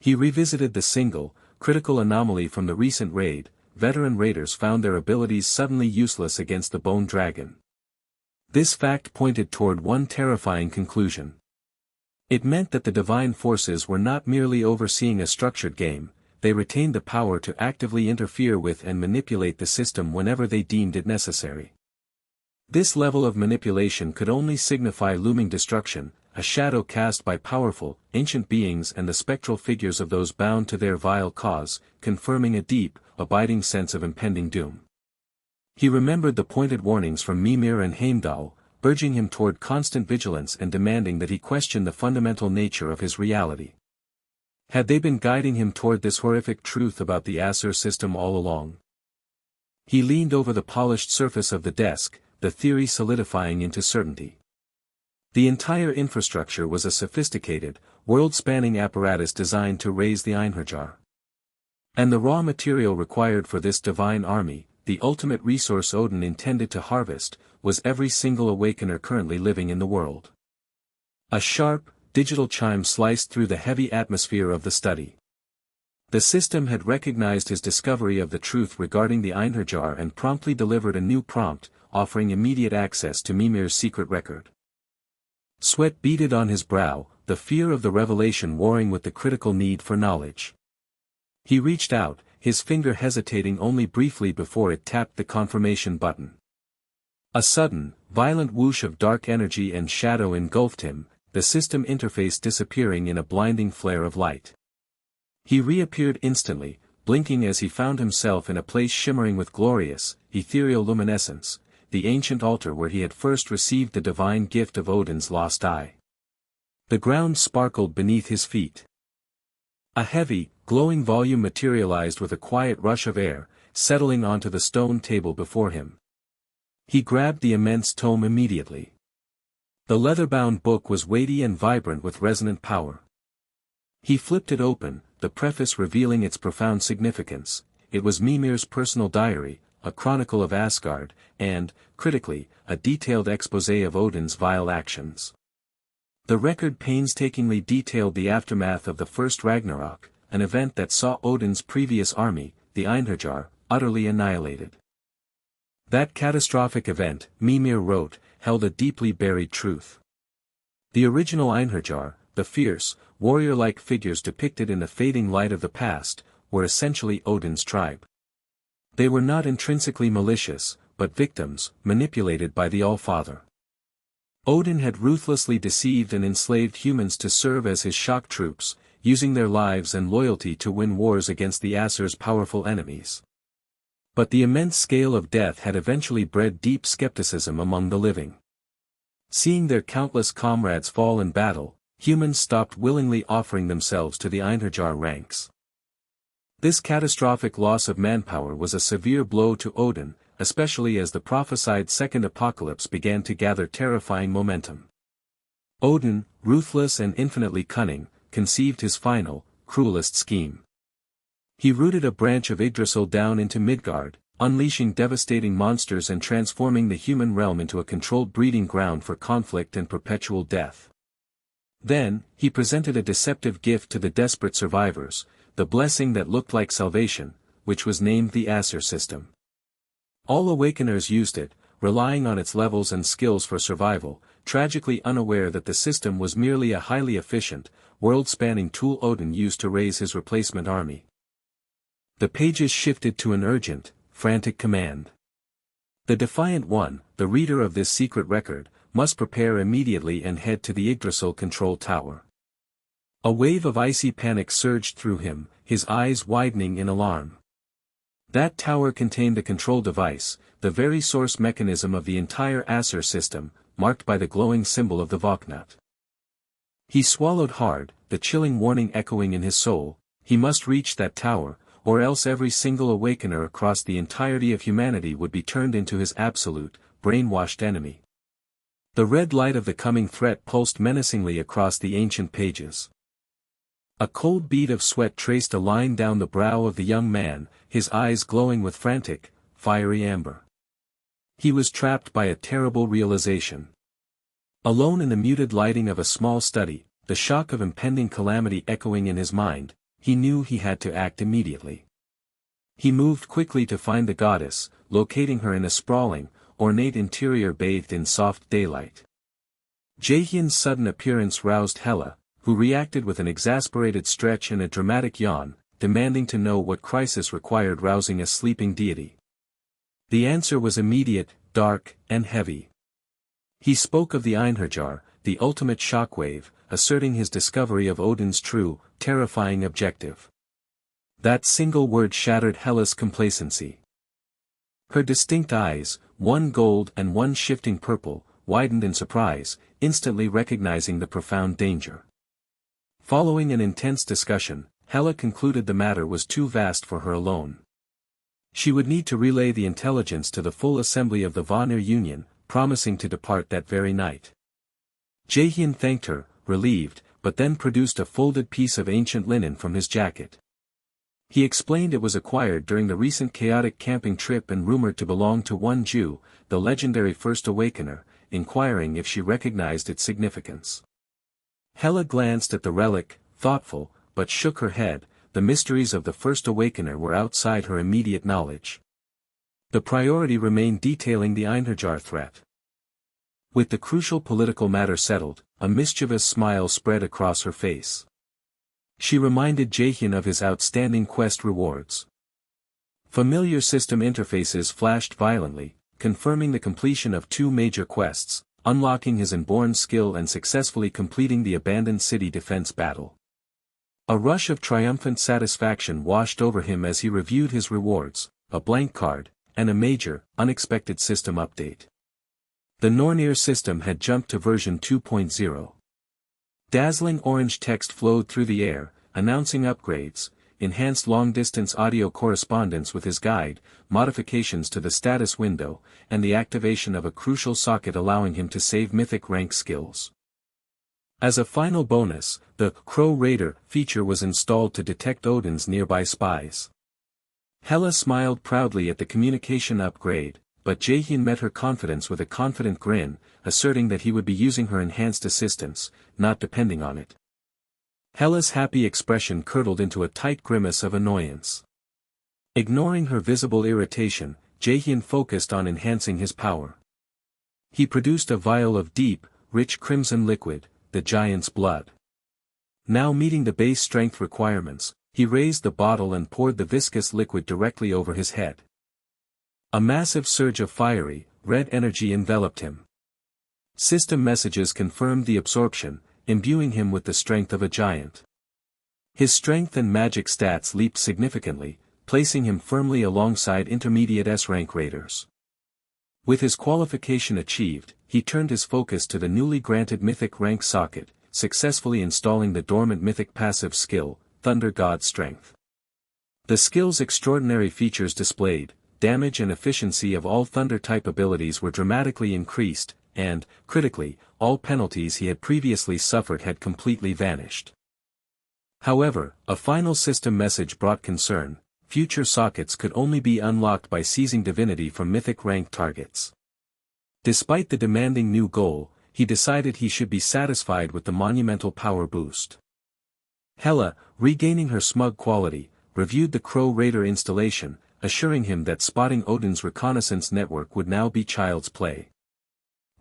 He revisited the single, critical anomaly from the recent raid. Veteran raiders found their abilities suddenly useless against the Bone Dragon. This fact pointed toward one terrifying conclusion. It meant that the divine forces were not merely overseeing a structured game, they retained the power to actively interfere with and manipulate the system whenever they deemed it necessary. This level of manipulation could only signify looming destruction, a shadow cast by powerful, ancient beings and the spectral figures of those bound to their vile cause, confirming a deep, abiding sense of impending doom. He remembered the pointed warnings from Mimir and Heimdall, urging him toward constant vigilance and demanding that he question the fundamental nature of his reality. Had they been guiding him toward this horrific truth about the Aesir system all along? He leaned over the polished surface of the desk, the theory solidifying into certainty. The entire infrastructure was a sophisticated, world-spanning apparatus designed to raise the Einherjar. And the raw material required for this divine army, the ultimate resource Odin intended to harvest, was every single awakener currently living in the world. A sharp, digital chime sliced through the heavy atmosphere of the study. The system had recognized his discovery of the truth regarding the Einherjar and promptly delivered a new prompt, offering immediate access to Mimir's secret record. Sweat beaded on his brow, the fear of the revelation warring with the critical need for knowledge. He reached out, his finger hesitating only briefly before it tapped the confirmation button. A sudden, violent whoosh of dark energy and shadow engulfed him, the system interface disappearing in a blinding flare of light. He reappeared instantly, blinking as he found himself in a place shimmering with glorious, ethereal luminescence, the ancient altar where he had first received the divine gift of Odin's lost eye. The ground sparkled beneath his feet. A heavy, glowing volume materialized with a quiet rush of air, settling onto the stone table before him. He grabbed the immense tome immediately. The leather-bound book was weighty and vibrant with resonant power. He flipped it open, the preface revealing its profound significance. It was Mimir's personal diary, a chronicle of Asgard, and, critically, a detailed exposé of Odin's vile actions. The record painstakingly detailed the aftermath of the first Ragnarok, an event that saw Odin's previous army, the Einherjar, utterly annihilated. That catastrophic event, Mimir wrote, held a deeply buried truth. The original Einherjar, the fierce, warrior-like figures depicted in the fading light of the past, were essentially Odin's tribe. They were not intrinsically malicious, but victims, manipulated by the All-Father. Odin had ruthlessly deceived and enslaved humans to serve as his shock troops, using their lives and loyalty to win wars against the Aesir's powerful enemies. But the immense scale of death had eventually bred deep skepticism among the living. Seeing their countless comrades fall in battle, humans stopped willingly offering themselves to the Einherjar ranks. This catastrophic loss of manpower was a severe blow to Odin, especially as the prophesied second apocalypse began to gather terrifying momentum. Odin, ruthless and infinitely cunning, conceived his final, cruelest scheme. He rooted a branch of Yggdrasil down into Midgard, unleashing devastating monsters and transforming the human realm into a controlled breeding ground for conflict and perpetual death. Then, he presented a deceptive gift to the desperate survivors, the blessing that looked like salvation, which was named the Aesir system. All Awakeners used it, relying on its levels and skills for survival, tragically unaware that the system was merely a highly efficient, world-spanning tool Odin used to raise his replacement army. The pages shifted to an urgent, frantic command. The Defiant One, the reader of this secret record, must prepare immediately and head to the Yggdrasil control tower. A wave of icy panic surged through him, his eyes widening in alarm. That tower contained the control device, the very source mechanism of the entire Aesir system, marked by the glowing symbol of the Voknut. He swallowed hard, the chilling warning echoing in his soul: he must reach that tower, or else every single Awakener across the entirety of humanity would be turned into his absolute, brainwashed enemy. The red light of the coming threat pulsed menacingly across the ancient pages. A cold bead of sweat traced a line down the brow of the young man, his eyes glowing with frantic, fiery amber. He was trapped by a terrible realization. Alone in the muted lighting of a small study, the shock of impending calamity echoing in his mind, he knew he had to act immediately. He moved quickly to find the goddess, locating her in a sprawling, ornate interior bathed in soft daylight. Jaehyun's sudden appearance roused Hela, who reacted with an exasperated stretch and a dramatic yawn, demanding to know what crisis required rousing a sleeping deity. The answer was immediate, dark, and heavy. He spoke of the Einherjar, the ultimate shockwave, asserting his discovery of Odin's true, terrifying objective. That single word shattered Hela's complacency. Her distinct eyes, one gold and one shifting purple, widened in surprise, instantly recognizing the profound danger. Following an intense discussion, Hela concluded the matter was too vast for her alone. She would need to relay the intelligence to the full assembly of the Vanir Union, promising to depart that very night. Jaehyun thanked her, relieved, but then produced a folded piece of ancient linen from his jacket. He explained it was acquired during the recent chaotic camping trip and rumored to belong to one Jew, the legendary First Awakener, inquiring if she recognized its significance. Hela glanced at the relic, thoughtful, but shook her head. The mysteries of the First Awakener were outside her immediate knowledge. The priority remained detailing the Einherjar threat. With the crucial political matter settled, a mischievous smile spread across her face. She reminded Jaehyun of his outstanding quest rewards. Familiar system interfaces flashed violently, confirming the completion of 2 major quests, unlocking his inborn skill and successfully completing the abandoned city defense battle. A rush of triumphant satisfaction washed over him as he reviewed his rewards, a blank card, and a major, unexpected system update. The Nornir system had jumped to version 2.0. Dazzling orange text flowed through the air, announcing upgrades, enhanced long-distance audio correspondence with his guide, modifications to the status window, and the activation of a crucial socket allowing him to save mythic rank skills. As a final bonus, the Crow Raider feature was installed to detect Odin's nearby spies. Hela smiled proudly at the communication upgrade, but Jaehyun met her confidence with a confident grin, asserting that he would be using her enhanced assistance, not depending on it. Hela's happy expression curdled into a tight grimace of annoyance. Ignoring her visible irritation, Jaehyun focused on enhancing his power. He produced a vial of deep, rich crimson liquid, the giant's blood. Now meeting the base strength requirements, he raised the bottle and poured the viscous liquid directly over his head. A massive surge of fiery, red energy enveloped him. System messages confirmed the absorption, imbuing him with the strength of a giant. His strength and magic stats leaped significantly, placing him firmly alongside intermediate S-rank raiders. With his qualification achieved, he turned his focus to the newly granted mythic rank socket, successfully installing the dormant mythic passive skill, Thunder God Strength. The skill's extraordinary features displayed, damage and efficiency of all thunder-type abilities were dramatically increased, and, critically, all penalties he had previously suffered had completely vanished. However, a final system message brought concern: future sockets could only be unlocked by seizing divinity from mythic rank targets. Despite the demanding new goal, he decided he should be satisfied with the monumental power boost. Hela, regaining her smug quality, reviewed the Crow Raider installation, assuring him that spotting Odin's reconnaissance network would now be child's play.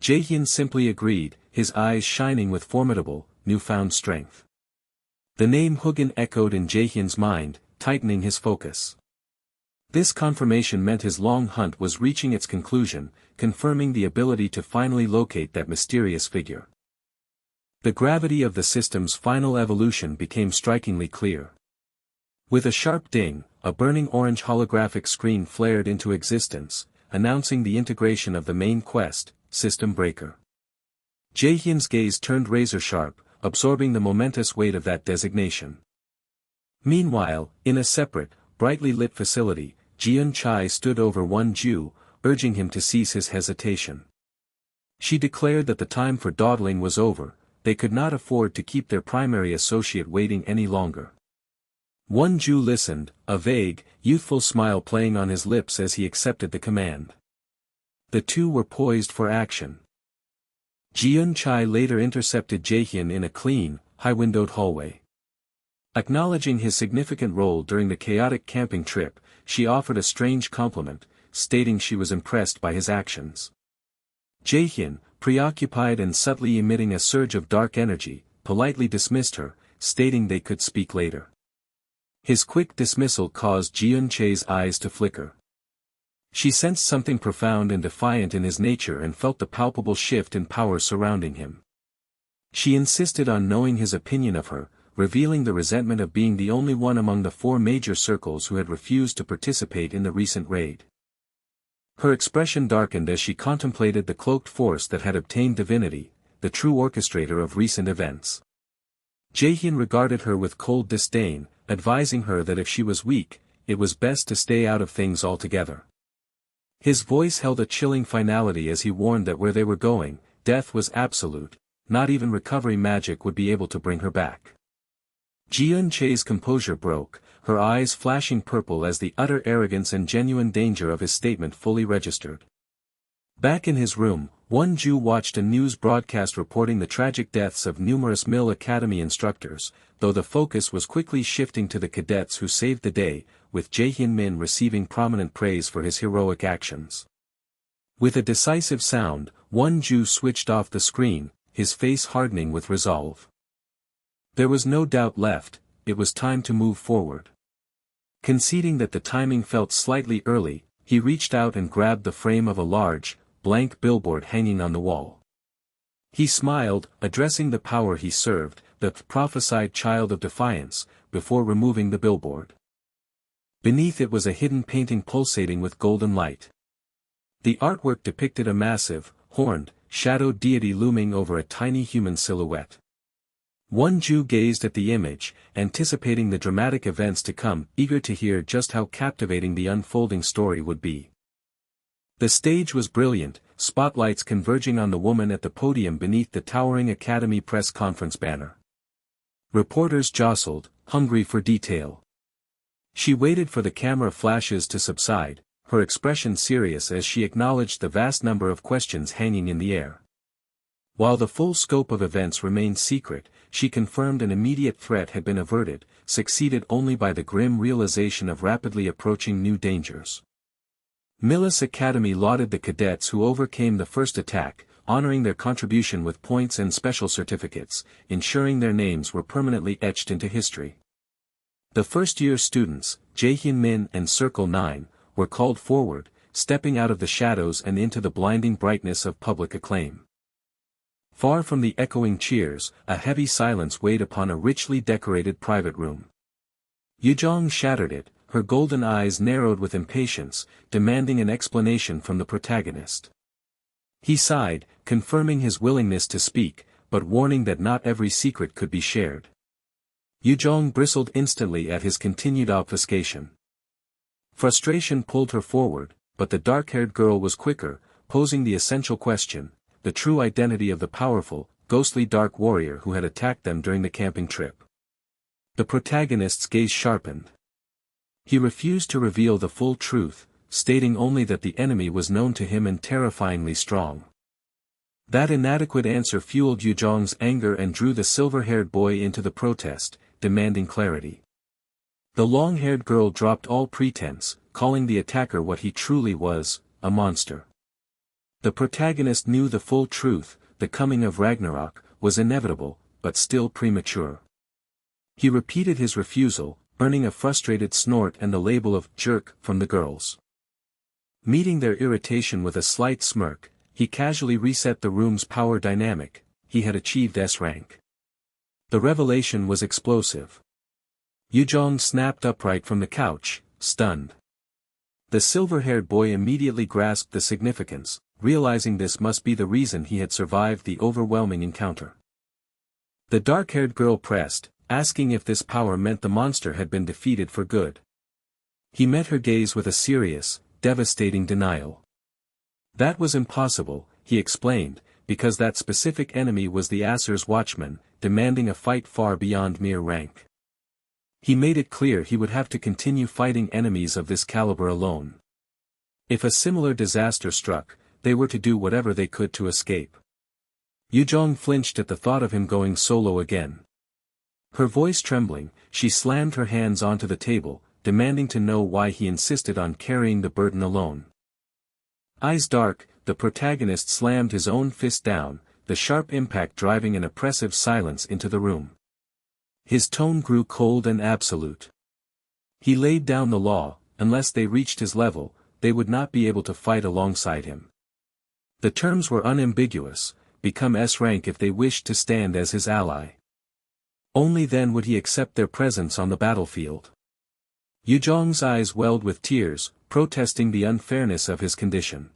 Jaehyun simply agreed, his eyes shining with formidable, newfound strength. The name Hugin echoed in Jaehyun's mind, tightening his focus. This confirmation meant his long hunt was reaching its conclusion, confirming the ability to finally locate that mysterious figure. The gravity of the system's final evolution became strikingly clear. With a sharp ding, a burning orange holographic screen flared into existence, announcing the integration of the main quest, System Breaker. Jaehyun's gaze turned razor-sharp, absorbing the momentous weight of that designation. Meanwhile, in a separate, brightly lit facility, Jiun Chai stood over Won-ju, urging him to cease his hesitation. She declared that the time for dawdling was over, they could not afford to keep their primary associate waiting any longer. Won-ju listened, a vague, youthful smile playing on his lips as he accepted the command. The two were poised for action. Jiun Chai later intercepted Jaehyun in a clean, high-windowed hallway. Acknowledging his significant role during the chaotic camping trip, she offered a strange compliment, stating she was impressed by his actions. Jaehyun, preoccupied and subtly emitting a surge of dark energy, politely dismissed her, stating they could speak later. His quick dismissal caused Jiun Chai's eyes to flicker. She sensed something profound and defiant in his nature and felt the palpable shift in power surrounding him. She insisted on knowing his opinion of her, revealing the resentment of being the only one among the 4 major circles who had refused to participate in the recent raid. Her expression darkened as she contemplated the cloaked force that had obtained divinity, the true orchestrator of recent events. Jaehyun regarded her with cold disdain, advising her that if she was weak, it was best to stay out of things altogether. His voice held a chilling finality as he warned that where they were going, death was absolute, not even recovery magic would be able to bring her back. Jiun Chai's composure broke, her eyes flashing purple as the utter arrogance and genuine danger of his statement fully registered. Back in his room, Won-ju watched a news broadcast reporting the tragic deaths of numerous Mill Academy instructors, though the focus was quickly shifting to the cadets who saved the day, with Jaehyun Min receiving prominent praise for his heroic actions. With a decisive sound, Won-ju switched off the screen, his face hardening with resolve. There was no doubt left, it was time to move forward. Conceding that the timing felt slightly early, he reached out and grabbed the frame of a large, blank billboard hanging on the wall. He smiled, addressing the power he served, the prophesied child of defiance, before removing the billboard. Beneath it was a hidden painting pulsating with golden light. The artwork depicted a massive, horned, shadowed deity looming over a tiny human silhouette. One Jew gazed at the image, anticipating the dramatic events to come, eager to hear just how captivating the unfolding story would be. The stage was brilliant, spotlights converging on the woman at the podium beneath the towering Academy press conference banner. Reporters jostled, hungry for detail. She waited for the camera flashes to subside, her expression serious as she acknowledged the vast number of questions hanging in the air. While the full scope of events remained secret, she confirmed an immediate threat had been averted, succeeded only by the grim realization of rapidly approaching new dangers. Millis Academy lauded the cadets who overcame the first attack, honoring their contribution with points and special certificates, ensuring their names were permanently etched into history. The first-year students, Jaehyun Min and Circle 9, were called forward, stepping out of the shadows and into the blinding brightness of public acclaim. Far from the echoing cheers, a heavy silence weighed upon a richly decorated private room. Yujong shattered it, her golden eyes narrowed with impatience, demanding an explanation from the protagonist. He sighed, confirming his willingness to speak, but warning that not every secret could be shared. Yujong bristled instantly at his continued obfuscation. Frustration pulled her forward, but the dark-haired girl was quicker, posing the essential question: the true identity of the powerful, ghostly dark warrior who had attacked them during the camping trip. The protagonist's gaze sharpened. He refused to reveal the full truth, stating only that the enemy was known to him and terrifyingly strong. That inadequate answer fueled Yujong's anger and drew the silver-haired boy into the protest, demanding clarity. The long-haired girl dropped all pretense, calling the attacker what he truly was, a monster. The protagonist knew the full truth: the coming of Ragnarok was inevitable, but still premature. He repeated his refusal, earning a frustrated snort and the label of jerk from the girls. Meeting their irritation with a slight smirk, he casually reset the room's power dynamic. He had achieved S rank. The revelation was explosive. Yujong snapped upright from the couch, stunned. The silver-haired boy immediately grasped the significance, realizing this must be the reason he had survived the overwhelming encounter. The dark-haired girl pressed, asking if this power meant the monster had been defeated for good. He met her gaze with a serious, devastating denial. That was impossible, he explained, because that specific enemy was the Asur's watchman, demanding a fight far beyond mere rank. He made it clear he would have to continue fighting enemies of this caliber alone. If a similar disaster struck, they were to do whatever they could to escape. Yujong flinched at the thought of him going solo again. Her voice trembling, she slammed her hands onto the table, demanding to know why he insisted on carrying the burden alone. Eyes dark, the protagonist slammed his own fist down, the sharp impact driving an oppressive silence into the room. His tone grew cold and absolute. He laid down the law: unless they reached his level, they would not be able to fight alongside him. The terms were unambiguous: become S rank if they wished to stand as his ally. Only then would he accept their presence on the battlefield. Yujong's eyes welled with tears, protesting the unfairness of his condition.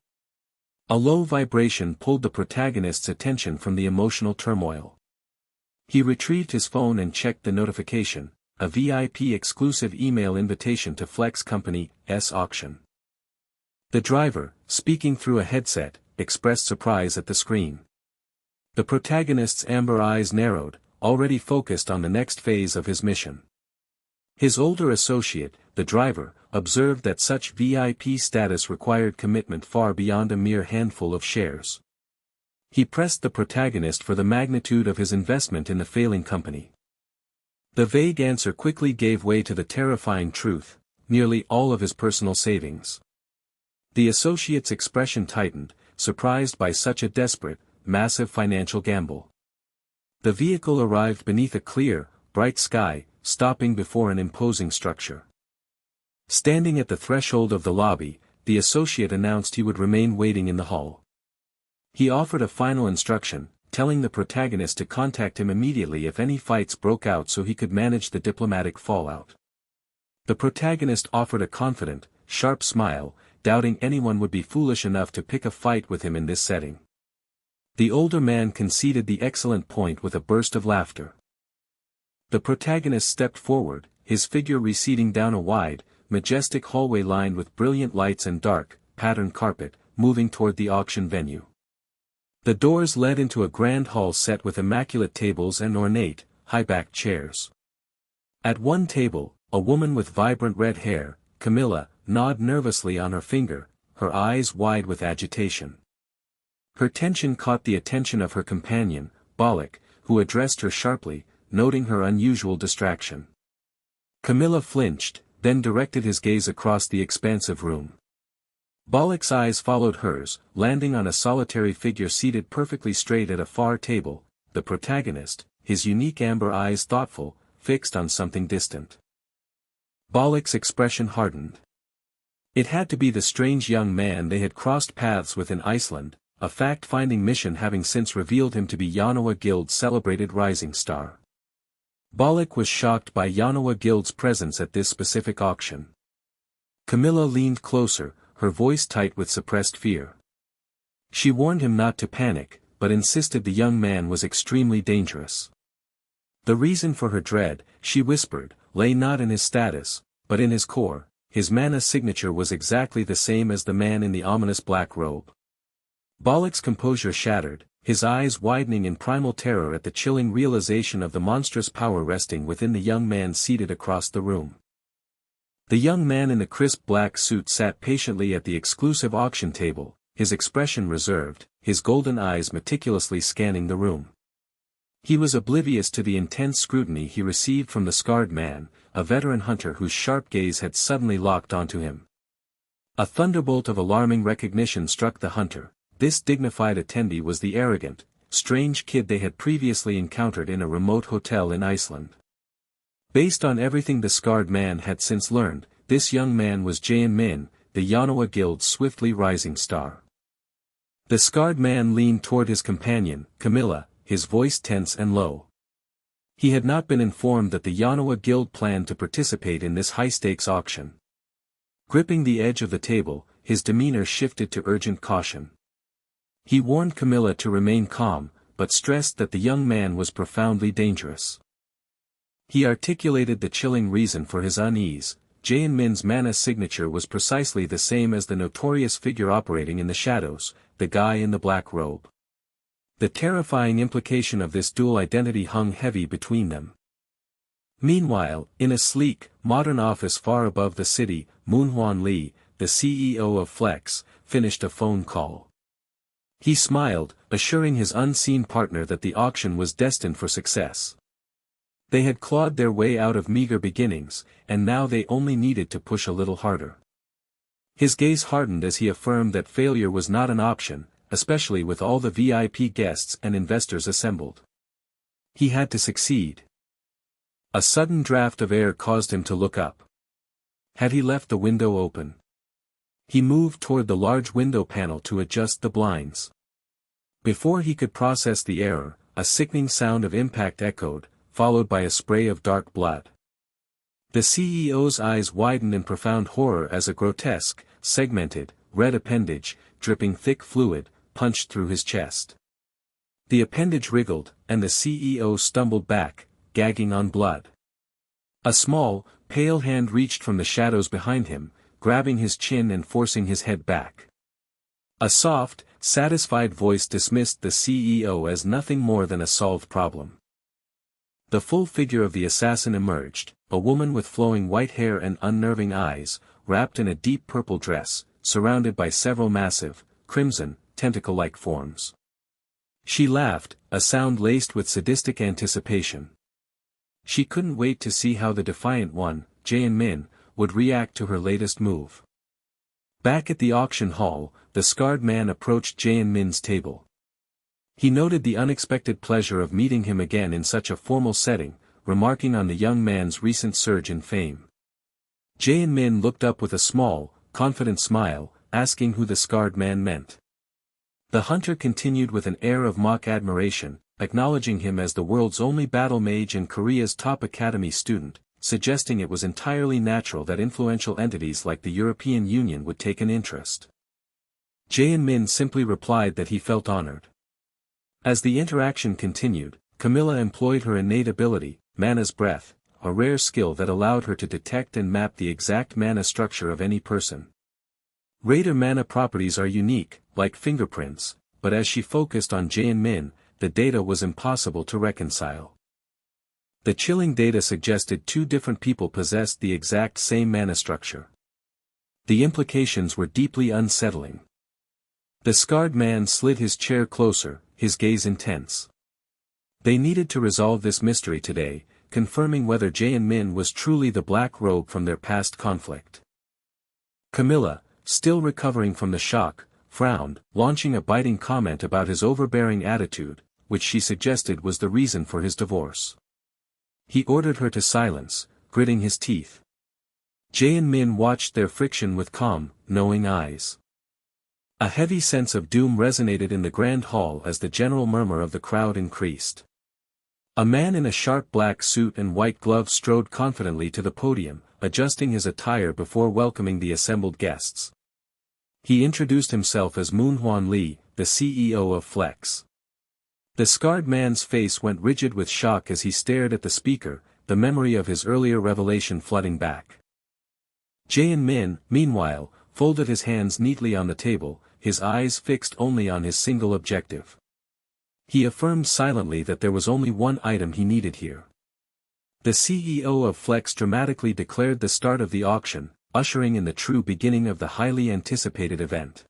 A low vibration pulled the protagonist's attention from the emotional turmoil. He retrieved his phone and checked the notification: a VIP exclusive email invitation to Flex Company's auction. The driver, speaking through a headset, expressed surprise at the screen. The protagonist's amber eyes narrowed, already focused on the next phase of his mission. His older associate, the driver, observed that such VIP status required commitment far beyond a mere handful of shares. He pressed the protagonist for the magnitude of his investment in the failing company. The vague answer quickly gave way to the terrifying truth: nearly all of his personal savings. The associate's expression tightened, surprised by such a desperate, massive financial gamble. The vehicle arrived beneath a clear, bright sky, stopping before an imposing structure. Standing at the threshold of the lobby, the associate announced he would remain waiting in the hall. He offered a final instruction, telling the protagonist to contact him immediately if any fights broke out so he could manage the diplomatic fallout. The protagonist offered a confident, sharp smile, doubting anyone would be foolish enough to pick a fight with him in this setting. The older man conceded the excellent point with a burst of laughter. The protagonist stepped forward, his figure receding down a wide, majestic hallway lined with brilliant lights and dark, patterned carpet, moving toward the auction venue. The doors led into a grand hall set with immaculate tables and ornate, high-backed chairs. At one table, a woman with vibrant red hair, Camilla, gnawed nervously on her finger, her eyes wide with agitation. Her tension caught the attention of her companion, Balak, who addressed her sharply, noting her unusual distraction. Camilla flinched, then directed his gaze across the expansive room. Balak's eyes followed hers, landing on a solitary figure seated perfectly straight at a far table, the protagonist, his unique amber eyes thoughtful, fixed on something distant. Balak's expression hardened. It had to be the strange young man they had crossed paths with in Iceland, a fact-finding mission having since revealed him to be Manhwa Guild's celebrated rising star. Balak was shocked by Manhwa Guild's presence at this specific auction. Camilla leaned closer, her voice tight with suppressed fear. She warned him not to panic, but insisted the young man was extremely dangerous. The reason for her dread, she whispered, lay not in his status, but in his core. His mana signature was exactly the same as the man in the ominous black robe. Balak's composure shattered, his eyes widening in primal terror at the chilling realization of the monstrous power resting within the young man seated across the room. The young man in the crisp black suit sat patiently at the exclusive auction table, his expression reserved, his golden eyes meticulously scanning the room. He was oblivious to the intense scrutiny he received from the scarred man, a veteran hunter whose sharp gaze had suddenly locked onto him. A thunderbolt of alarming recognition struck the hunter. This dignified attendee was the arrogant, strange kid they had previously encountered in a remote hotel in Iceland. Based on everything the scarred man had since learned, this young man was Jae Min, the Manhwa Guild's swiftly rising star. The scarred man leaned toward his companion, Camilla, his voice tense and low. He had not been informed that the Manhwa Guild planned to participate in this high-stakes auction. Gripping the edge of the table, his demeanor shifted to urgent caution. He warned Camilla to remain calm, but stressed that the young man was profoundly dangerous. He articulated the chilling reason for his unease. Jae Min's mana signature was precisely the same as the notorious figure operating in the shadows, the guy in the black robe. The terrifying implication of this dual identity hung heavy between them. Meanwhile, in a sleek, modern office far above the city, Moonhwan Lee, the CEO of Flex, finished a phone call. He smiled, assuring his unseen partner that the auction was destined for success. They had clawed their way out of meager beginnings, and now they only needed to push a little harder. His gaze hardened as he affirmed that failure was not an option, especially with all the VIP guests and investors assembled. He had to succeed. A sudden draft of air caused him to look up. Had he left the window open? He moved toward the large window panel to adjust the blinds. Before he could process the error, a sickening sound of impact echoed, followed by a spray of dark blood. The CEO's eyes widened in profound horror as a grotesque, segmented, red appendage, dripping thick fluid, punched through his chest. The appendage wriggled, and the CEO stumbled back, gagging on blood. A small, pale hand reached from the shadows behind him, grabbing his chin and forcing his head back. A soft, satisfied voice dismissed the CEO as nothing more than a solved problem. The full figure of the assassin emerged, a woman with flowing white hair and unnerving eyes, wrapped in a deep purple dress, surrounded by several massive, crimson, tentacle-like forms. She laughed, a sound laced with sadistic anticipation. She couldn't wait to see how the defiant one, Jae Min, would react to her latest move. Back at the auction hall, the scarred man approached Jae Min's table. He noted the unexpected pleasure of meeting him again in such a formal setting, remarking on the young man's recent surge in fame. Jae Min looked up with a small, confident smile, asking who the scarred man meant. The hunter continued with an air of mock admiration, acknowledging him as the world's only battle mage and Korea's top academy student, suggesting it was entirely natural that influential entities like the European Union would take an interest. Jae Min simply replied that he felt honored. As the interaction continued, Camilla employed her innate ability, Mana's Breath, a rare skill that allowed her to detect and map the exact mana structure of any person. Raider mana properties are unique, like fingerprints, but as she focused on Jae-min, the data was impossible to reconcile. The chilling data suggested two different people possessed the exact same mana structure. The implications were deeply unsettling. The scarred man slid his chair closer, his gaze intense. They needed to resolve this mystery today, confirming whether Jae-min was truly the black robe from their past conflict. Camilla, still recovering from the shock, frowned, launching a biting comment about his overbearing attitude, which she suggested was the reason for his divorce. He ordered her to silence, gritting his teeth. Jae-min watched their friction with calm, knowing eyes. A heavy sense of doom resonated in the grand hall as the general murmur of the crowd increased. A man in a sharp black suit and white gloves strode confidently to the podium, adjusting his attire before welcoming the assembled guests. He introduced himself as Moonhwan Lee, the CEO of Flex. The scarred man's face went rigid with shock as he stared at the speaker, the memory of his earlier revelation flooding back. Jae-min, meanwhile, folded his hands neatly on the table, his eyes fixed only on his single objective. He affirmed silently that there was only one item he needed here. The CEO of Flex dramatically declared the start of the auction, ushering in the true beginning of the highly anticipated event.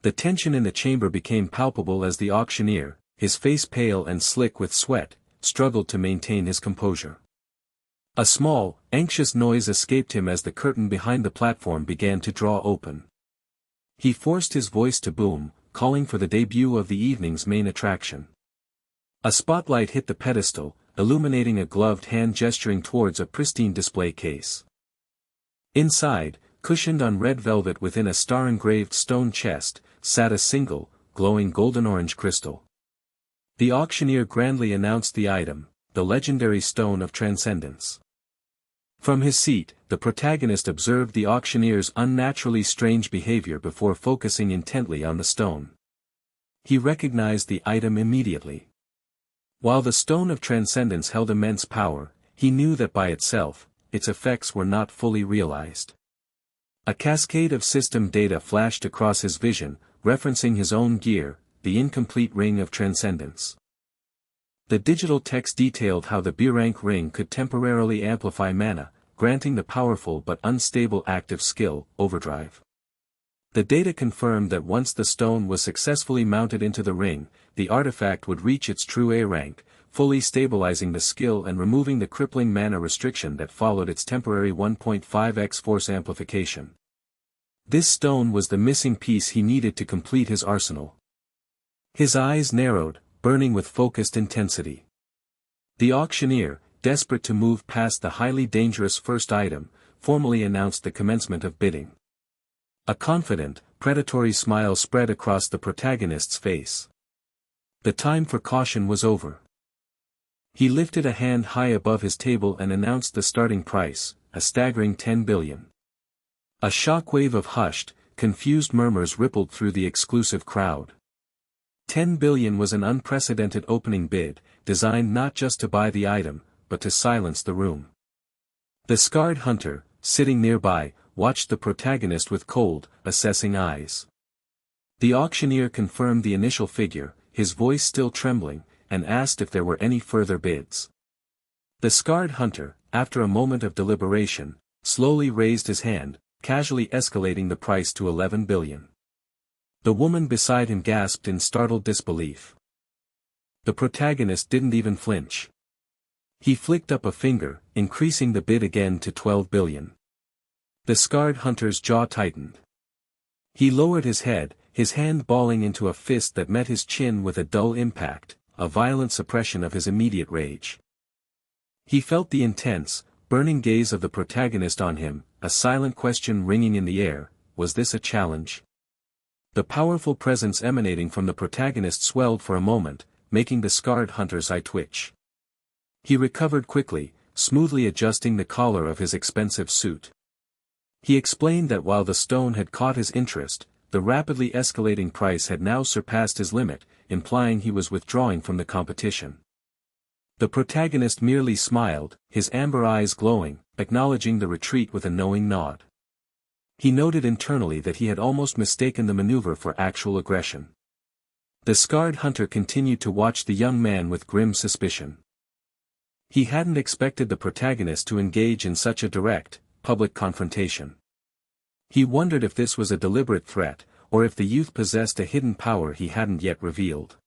The tension in the chamber became palpable as the auctioneer, his face pale and slick with sweat, struggled to maintain his composure. A small, anxious noise escaped him as the curtain behind the platform began to draw open. He forced his voice to boom, calling for the debut of the evening's main attraction. A spotlight hit the pedestal, illuminating a gloved hand gesturing towards a pristine display case. Inside, cushioned on red velvet within a star-engraved stone chest, sat a single, glowing golden-orange crystal. The auctioneer grandly announced the item, the legendary Stone of Transcendence. From his seat, the protagonist observed the auctioneer's unnaturally strange behavior before focusing intently on the stone. He recognized the item immediately. While the Stone of Transcendence held immense power, he knew that by itself, its effects were not fully realized. A cascade of system data flashed across his vision, referencing his own gear, the incomplete Ring of Transcendence. The digital text detailed how the B-rank ring could temporarily amplify mana, granting the powerful but unstable active skill, Overdrive. The data confirmed that once the stone was successfully mounted into the ring, the artifact would reach its true A rank, fully stabilizing the skill and removing the crippling mana restriction that followed its temporary 1.5x force amplification. This stone was the missing piece he needed to complete his arsenal. His eyes narrowed, burning with focused intensity. The auctioneer, desperate to move past the highly dangerous first item, formally announced the commencement of bidding. A confident, predatory smile spread across the protagonist's face. The time for caution was over. He lifted a hand high above his table and announced the starting price, a staggering 10 billion. A shockwave of hushed, confused murmurs rippled through the exclusive crowd. 10 billion was an unprecedented opening bid, designed not just to buy the item, but to silence the room. The scarred hunter, sitting nearby, watched the protagonist with cold, assessing eyes. The auctioneer confirmed the initial figure, his voice still trembling, and asked if there were any further bids. The scarred hunter, after a moment of deliberation, slowly raised his hand, casually escalating the price to 11 billion. The woman beside him gasped in startled disbelief. The protagonist didn't even flinch. He flicked up a finger, increasing the bid again to 12 billion. The scarred hunter's jaw tightened. He lowered his head, his hand balling into a fist that met his chin with a dull impact, a violent suppression of his immediate rage. He felt the intense, burning gaze of the protagonist on him, a silent question ringing in the air: was this a challenge? The powerful presence emanating from the protagonist swelled for a moment, making the scarred hunter's eye twitch. He recovered quickly, smoothly adjusting the collar of his expensive suit. He explained that while the stone had caught his interest, the rapidly escalating price had now surpassed his limit, implying he was withdrawing from the competition. The protagonist merely smiled, his amber eyes glowing, acknowledging the retreat with a knowing nod. He noted internally that he had almost mistaken the maneuver for actual aggression. The scarred hunter continued to watch the young man with grim suspicion. He hadn't expected the protagonist to engage in such a direct, public confrontation. He wondered if this was a deliberate threat, or if the youth possessed a hidden power he hadn't yet revealed.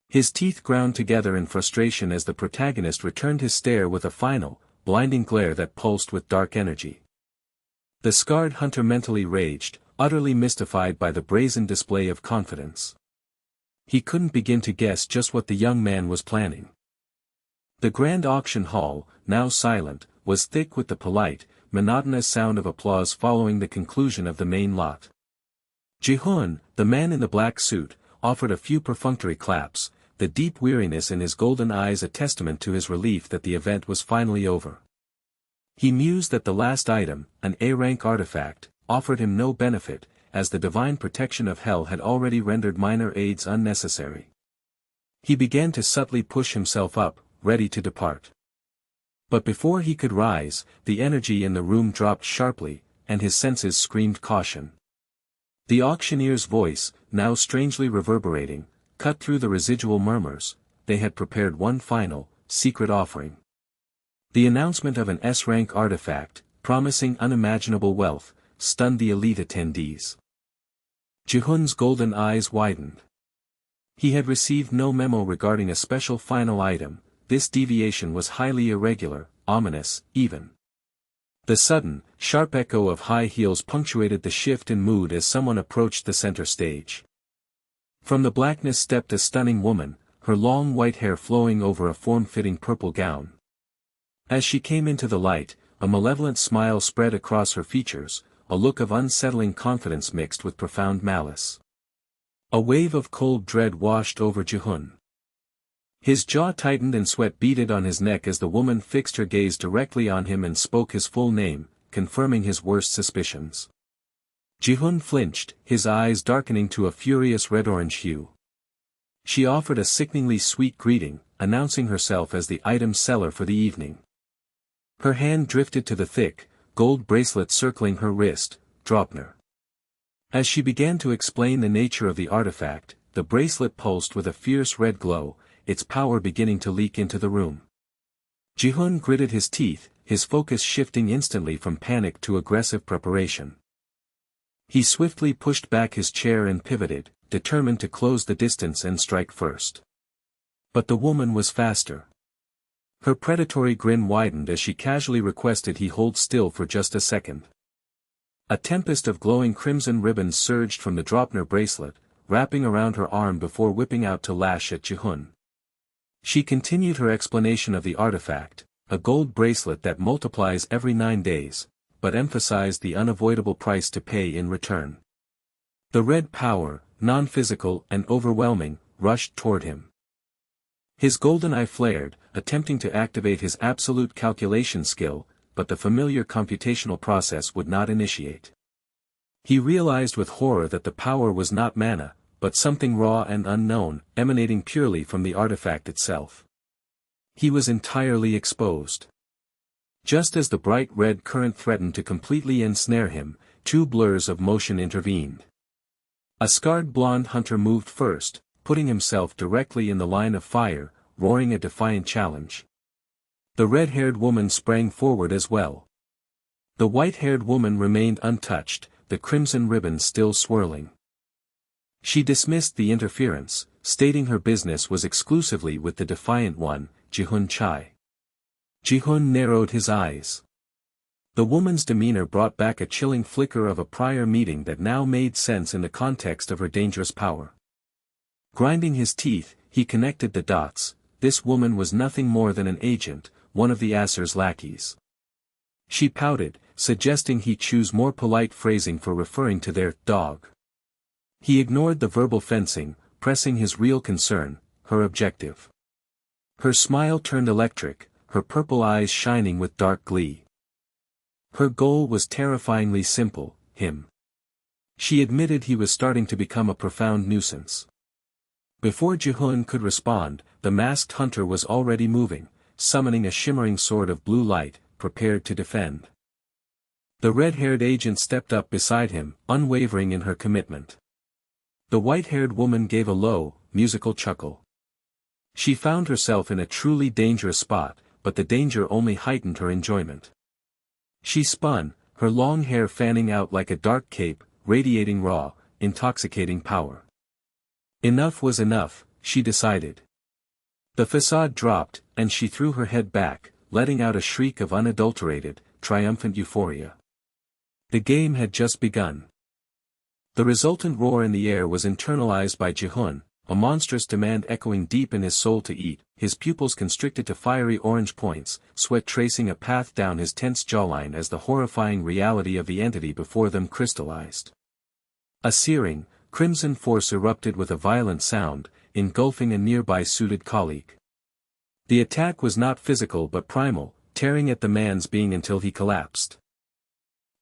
His teeth ground together in frustration as the protagonist returned his stare with a final, blinding glare that pulsed with dark energy. The scarred hunter mentally raged, utterly mystified by the brazen display of confidence. He couldn't begin to guess just what the young man was planning. The grand auction hall, now silent, was thick with the polite, monotonous sound of applause following the conclusion of the main lot. Ji-hoon, the man in the black suit, offered a few perfunctory claps, the deep weariness in his golden eyes a testament to his relief that the event was finally over. He mused that the last item, an A-rank artifact, offered him no benefit, as the divine protection of hell had already rendered minor aids unnecessary. He began to subtly push himself up, ready to depart. But before he could rise, the energy in the room dropped sharply, and his senses screamed caution. The auctioneer's voice, now strangely reverberating, cut through the residual murmurs. They had prepared one final, secret offering. The announcement of an S-rank artifact, promising unimaginable wealth, stunned the elite attendees. Ji-hoon's golden eyes widened. He had received no memo regarding a special final item. This deviation was highly irregular, ominous, even. The sudden, sharp echo of high heels punctuated the shift in mood as someone approached the center stage. From the blackness stepped a stunning woman, her long white hair flowing over a form-fitting purple gown. As she came into the light, a malevolent smile spread across her features, a look of unsettling confidence mixed with profound malice. A wave of cold dread washed over Ji-hoon. His jaw tightened and sweat beaded on his neck as the woman fixed her gaze directly on him and spoke his full name, confirming his worst suspicions. Ji-hoon flinched, his eyes darkening to a furious red-orange hue. She offered a sickeningly sweet greeting, announcing herself as the item seller for the evening. Her hand drifted to the thick, gold bracelet circling her wrist, Dropner. As she began to explain the nature of the artifact, the bracelet pulsed with a fierce red glow, its power beginning to leak into the room. Ji-hoon gritted his teeth, his focus shifting instantly from panic to aggressive preparation. He swiftly pushed back his chair and pivoted, determined to close the distance and strike first. But the woman was faster. Her predatory grin widened as she casually requested he hold still for just a second. A tempest of glowing crimson ribbons surged from the Dropner bracelet, wrapping around her arm before whipping out to lash at Ji-hoon. She continued her explanation of the artifact, a gold bracelet that multiplies every 9 days, but emphasized the unavoidable price to pay in return. The red power, non-physical and overwhelming, rushed toward him. His golden eye flared, attempting to activate his absolute calculation skill, but the familiar computational process would not initiate. He realized with horror that the power was not mana, but something raw and unknown, emanating purely from the artifact itself. He was entirely exposed. Just as the bright red current threatened to completely ensnare him, 2 blurs of motion intervened. A scarred blonde hunter moved first, putting himself directly in the line of fire, roaring a defiant challenge. The red-haired woman sprang forward as well. The white-haired woman remained untouched, the crimson ribbon still swirling. She dismissed the interference, stating her business was exclusively with the defiant one, Ji-hoon Chai. Ji-hoon narrowed his eyes. The woman's demeanor brought back a chilling flicker of a prior meeting that now made sense in the context of her dangerous power. Grinding his teeth, he connected the dots. This woman was nothing more than an agent, one of the Acer's lackeys. She pouted, suggesting he choose more polite phrasing for referring to their dog. He ignored the verbal fencing, pressing his real concern, her objective. Her smile turned electric, her purple eyes shining with dark glee. Her goal was terrifyingly simple, him. She admitted he was starting to become a profound nuisance. Before Ji-hoon could respond, the masked hunter was already moving, summoning a shimmering sword of blue light, prepared to defend. The red-haired agent stepped up beside him, unwavering in her commitment. The white-haired woman gave a low, musical chuckle. She found herself in a truly dangerous spot, but the danger only heightened her enjoyment. She spun, her long hair fanning out like a dark cape, radiating raw, intoxicating power. Enough was enough, she decided. The facade dropped, and she threw her head back, letting out a shriek of unadulterated, triumphant euphoria. The game had just begun. The resultant roar in the air was internalized by Ji-hoon, a monstrous demand echoing deep in his soul to eat, his pupils constricted to fiery orange points, sweat tracing a path down his tense jawline as the horrifying reality of the entity before them crystallized. A searing, crimson force erupted with a violent sound, engulfing a nearby suited colleague. The attack was not physical but primal, tearing at the man's being until he collapsed.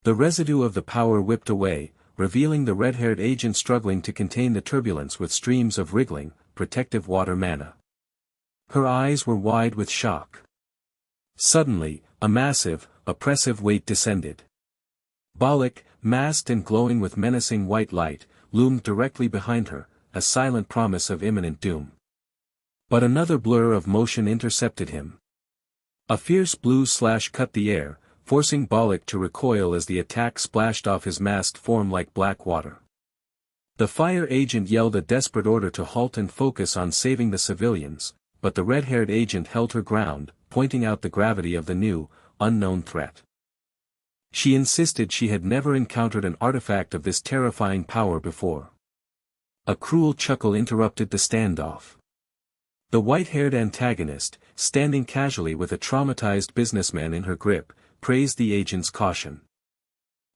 The residue of the power whipped away, revealing the red-haired agent struggling to contain the turbulence with streams of wriggling, protective water mana. Her eyes were wide with shock. Suddenly, a massive, oppressive weight descended. Balak, masked and glowing with menacing white light, loomed directly behind her, a silent promise of imminent doom. But another blur of motion intercepted him. A fierce blue slash cut the air, forcing Balak to recoil as the attack splashed off his masked form like black water. The fire agent yelled a desperate order to halt and focus on saving the civilians, but the red-haired agent held her ground, pointing out the gravity of the new, unknown threat. She insisted she had never encountered an artifact of this terrifying power before. A cruel chuckle interrupted the standoff. The white-haired antagonist, standing casually with a traumatized businessman in her grip, praised the agent's caution.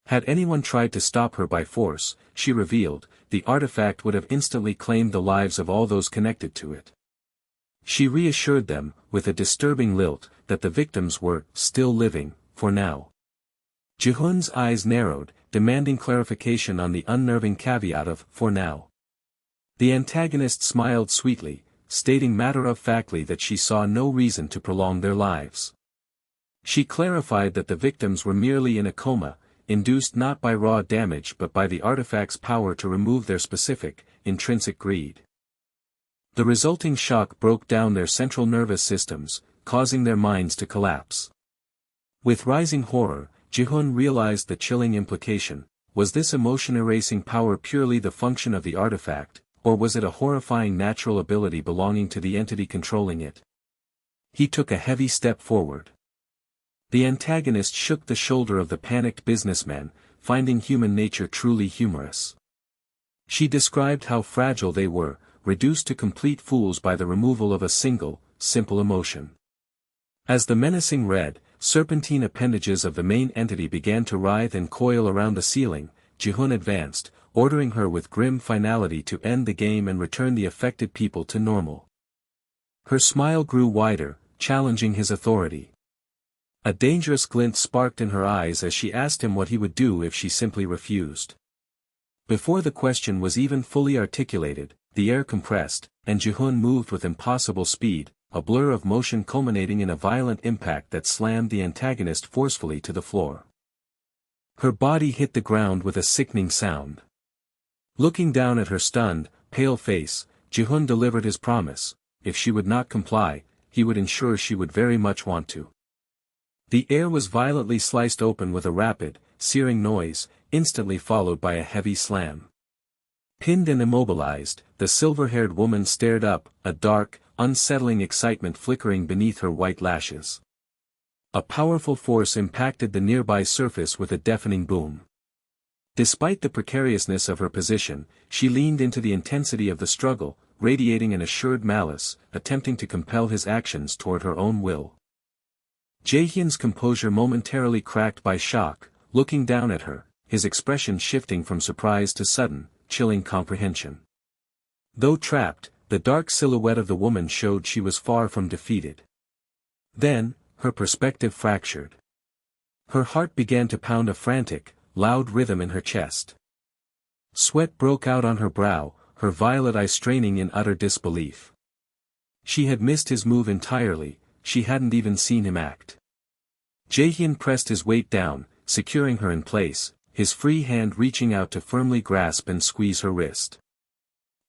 Had anyone tried to stop her by force, she revealed, the artifact would have instantly claimed the lives of all those connected to it. She reassured them, with a disturbing lilt, that the victims were still living, for now. Ji-hoon's eyes narrowed, demanding clarification on the unnerving caveat of "for now." The antagonist smiled sweetly, stating matter-of-factly that she saw no reason to prolong their lives. She clarified that the victims were merely in a coma, induced not by raw damage but by the artifact's power to remove their specific, intrinsic greed. The resulting shock broke down their central nervous systems, causing their minds to collapse. With rising horror, Ji-hoon realized the chilling implication: was this emotion-erasing power purely the function of the artifact, or was it a horrifying natural ability belonging to the entity controlling it? He took a heavy step forward. The antagonist shook the shoulder of the panicked businessman, finding human nature truly humorous. She described how fragile they were, reduced to complete fools by the removal of a single, simple emotion. As the menacing red, serpentine appendages of the main entity began to writhe and coil around the ceiling, Ji-hoon advanced, ordering her with grim finality to end the game and return the affected people to normal. Her smile grew wider, challenging his authority. A dangerous glint sparked in her eyes as she asked him what he would do if she simply refused. Before the question was even fully articulated, the air compressed, and Ji-hoon moved with impossible speed, a blur of motion culminating in a violent impact that slammed the antagonist forcefully to the floor. Her body hit the ground with a sickening sound. Looking down at her stunned, pale face, Ji-hoon delivered his promise: if she would not comply, he would ensure she would very much want to. The air was violently sliced open with a rapid, searing noise, instantly followed by a heavy slam. Pinned and immobilized, the silver-haired woman stared up, a dark, unsettling excitement flickering beneath her white lashes. A powerful force impacted the nearby surface with a deafening boom. Despite the precariousness of her position, she leaned into the intensity of the struggle, radiating an assured malice, attempting to compel his actions toward her own will. Jae-hyun's composure momentarily cracked by shock, looking down at her, his expression shifting from surprise to sudden, chilling comprehension. Though trapped, the dark silhouette of the woman showed she was far from defeated. Then, her perspective fractured. Her heart began to pound a frantic, loud rhythm in her chest. Sweat broke out on her brow, her violet eye straining in utter disbelief. She had missed his move entirely, she hadn't even seen him act. Jaehyun pressed his weight down, securing her in place, his free hand reaching out to firmly grasp and squeeze her wrist.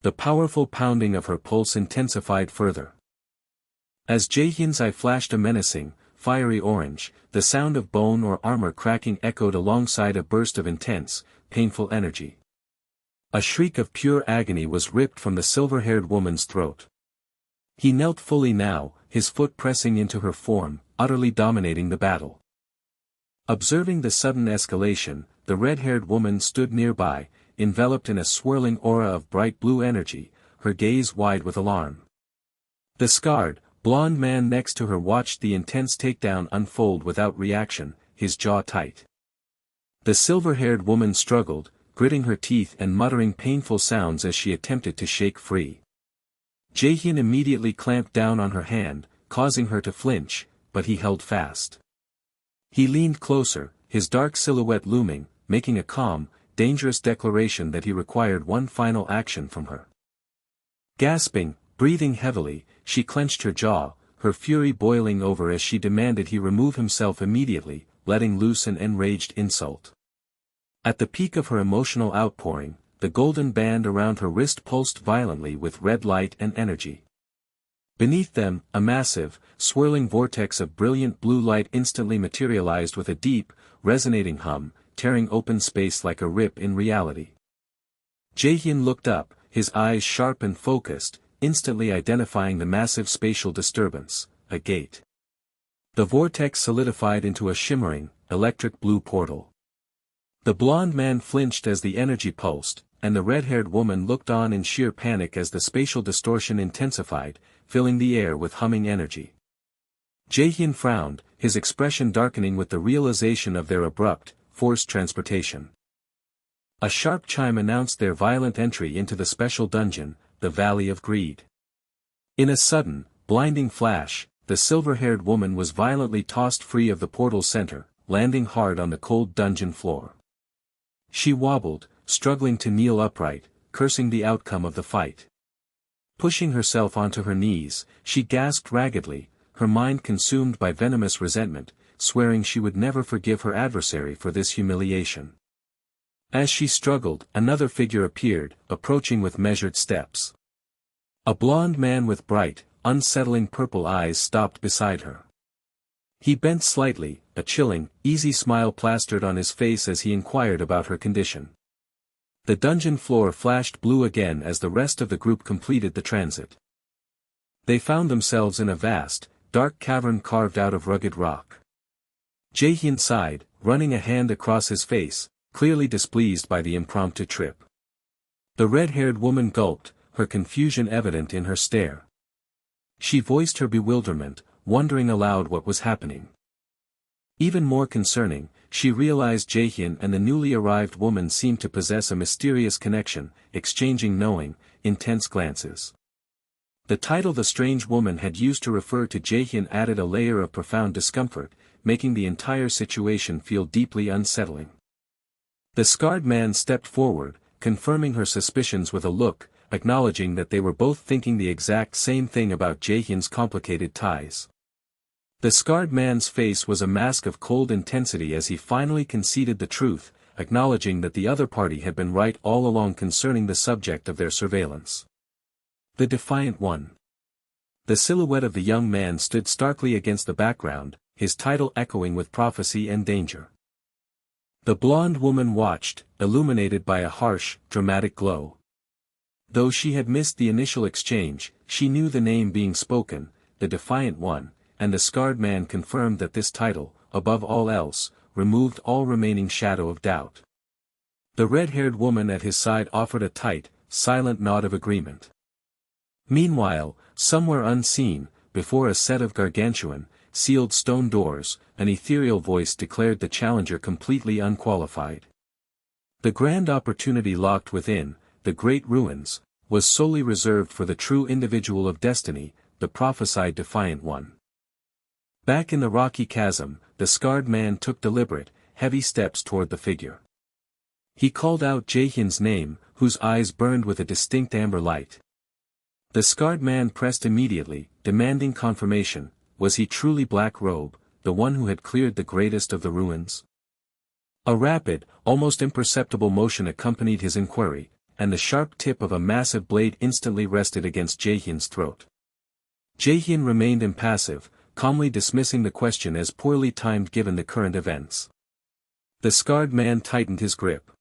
The powerful pounding of her pulse intensified further. As Jaehyun's eye flashed a menacing, fiery orange, the sound of bone or armor cracking echoed alongside a burst of intense, painful energy. A shriek of pure agony was ripped from the silver-haired woman's throat. He knelt fully now, his foot pressing into her form, utterly dominating the battle. Observing the sudden escalation, the red-haired woman stood nearby, enveloped in a swirling aura of bright blue energy, her gaze wide with alarm. The scarred, blonde man next to her watched the intense takedown unfold without reaction, his jaw tight. The silver-haired woman struggled, gritting her teeth and muttering painful sounds as she attempted to shake free. Jaehyun immediately clamped down on her hand, causing her to flinch, but he held fast. He leaned closer, his dark silhouette looming, making a calm, dangerous declaration that he required one final action from her. Gasping, breathing heavily, she clenched her jaw, her fury boiling over as she demanded he remove himself immediately, letting loose an enraged insult. At the peak of her emotional outpouring, the golden band around her wrist pulsed violently with red light and energy. Beneath them, a massive, swirling vortex of brilliant blue light instantly materialized with a deep, resonating hum, tearing open space like a rip in reality. Jaehyun looked up, his eyes sharp and focused, instantly identifying the massive spatial disturbance, a gate. The vortex solidified into a shimmering, electric blue portal. The blonde man flinched as the energy pulsed, and the red-haired woman looked on in sheer panic as the spatial distortion intensified, filling the air with humming energy. Jaehyun frowned, his expression darkening with the realization of their abrupt, forced transportation. A sharp chime announced their violent entry into the special dungeon, the Valley of Greed. In a sudden, blinding flash, the silver-haired woman was violently tossed free of the portal's center, landing hard on the cold dungeon floor. She wobbled, struggling to kneel upright, cursing the outcome of the fight. Pushing herself onto her knees, she gasped raggedly, her mind consumed by venomous resentment, swearing she would never forgive her adversary for this humiliation. As she struggled, another figure appeared, approaching with measured steps. A blond man with bright, unsettling purple eyes stopped beside her. He bent slightly, a chilling, easy smile plastered on his face as he inquired about her condition. The dungeon floor flashed blue again as the rest of the group completed the transit. They found themselves in a vast, dark cavern carved out of rugged rock. Jaehyun sighed, running a hand across his face, clearly displeased by the impromptu trip. The red-haired woman gulped, her confusion evident in her stare. She voiced her bewilderment, wondering aloud what was happening. Even more concerning, she realized Jaehyun and the newly arrived woman seemed to possess a mysterious connection, exchanging knowing, intense glances. The title the strange woman had used to refer to Jaehyun added a layer of profound discomfort, making the entire situation feel deeply unsettling. The scarred man stepped forward, confirming her suspicions with a look, acknowledging that they were both thinking the exact same thing about Jaehyun's complicated ties. The scarred man's face was a mask of cold intensity as he finally conceded the truth, acknowledging that the other party had been right all along concerning the subject of their surveillance. The Defiant One. The silhouette of the young man stood starkly against the background, his title echoing with prophecy and danger. The blonde woman watched, illuminated by a harsh, dramatic glow. Though she had missed the initial exchange, she knew the name being spoken, the Defiant One, and the scarred man confirmed that this title, above all else, removed all remaining shadow of doubt. The red-haired woman at his side offered a tight, silent nod of agreement. Meanwhile, somewhere unseen, before a set of gargantuan, sealed stone doors, an ethereal voice declared the challenger completely unqualified. The grand opportunity locked within, the great ruins, was solely reserved for the true individual of destiny, the prophesied Defiant One. Back in the rocky chasm, the scarred man took deliberate, heavy steps toward the figure. He called out Jaehyun's name, whose eyes burned with a distinct amber light. The scarred man pressed immediately, demanding confirmation. Was he truly Black Robe, the one who had cleared the greatest of the ruins? A rapid, almost imperceptible motion accompanied his inquiry, and the sharp tip of a massive blade instantly rested against Jaehyun's throat. Jaehyun remained impassive, calmly dismissing the question as poorly timed given the current events. The scarred man tightened his grip.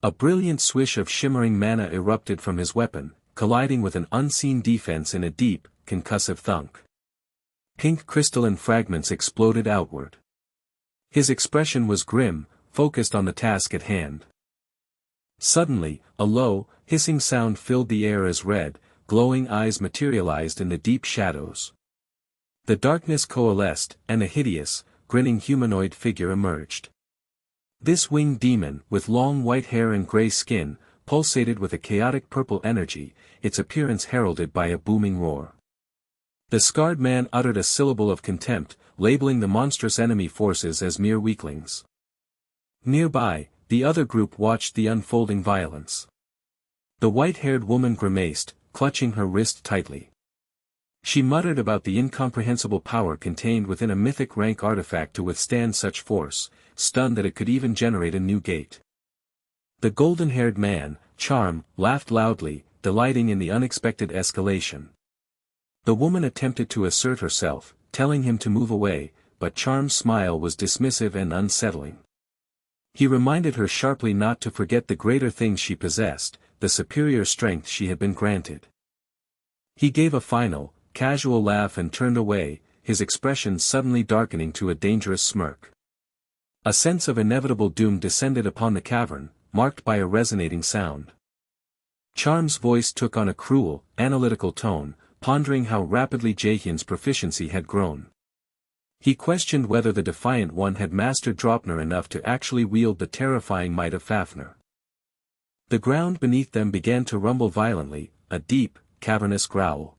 A brilliant swish of shimmering mana erupted from his weapon, colliding with an unseen defense in a deep, concussive thunk. Pink crystalline fragments exploded outward. His expression was grim, focused on the task at hand. Suddenly, a low, hissing sound filled the air as red, glowing eyes materialized in the deep shadows. The darkness coalesced, and a hideous, grinning humanoid figure emerged. This winged demon, with long white hair and gray skin, pulsated with a chaotic purple energy, its appearance heralded by a booming roar. The scarred man uttered a syllable of contempt, labeling the monstrous enemy forces as mere weaklings. Nearby, the other group watched the unfolding violence. The white-haired woman grimaced, clutching her wrist tightly. She muttered about the incomprehensible power contained within a mythic rank artifact to withstand such force, stunned that it could even generate a new gate. The golden-haired man, Charm, laughed loudly, delighting in the unexpected escalation. The woman attempted to assert herself, telling him to move away, but Charm's smile was dismissive and unsettling. He reminded her sharply not to forget the greater things she possessed, the superior strength she had been granted. He gave a final, casual laugh and turned away, his expression suddenly darkening to a dangerous smirk. A sense of inevitable doom descended upon the cavern, marked by a resonating sound. Charm's voice took on a cruel, analytical tone, pondering how rapidly Jaehyun's proficiency had grown. He questioned whether the Defiant One had mastered Draupnir enough to actually wield the terrifying might of Fafnir. The ground beneath them began to rumble violently, a deep, cavernous growl.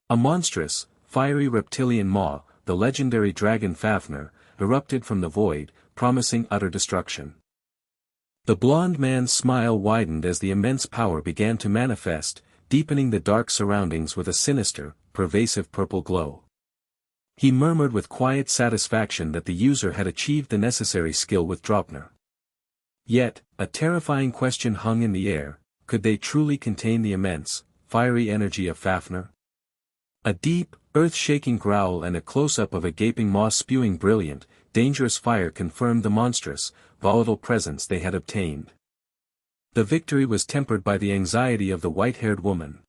A monstrous, fiery reptilian maw, the legendary dragon Fafnir, erupted from the void, promising utter destruction. The blond man's smile widened as the immense power began to manifest, deepening the dark surroundings with a sinister, pervasive purple glow. He murmured with quiet satisfaction that the user had achieved the necessary skill with Draupnir. Yet, a terrifying question hung in the air: could they truly contain the immense, fiery energy of Fafnir? A deep, earth-shaking growl and a close-up of a gaping maw spewing brilliant, dangerous fire confirmed the monstrous, volatile presence they had obtained. The victory was tempered by the anxiety of the white-haired woman.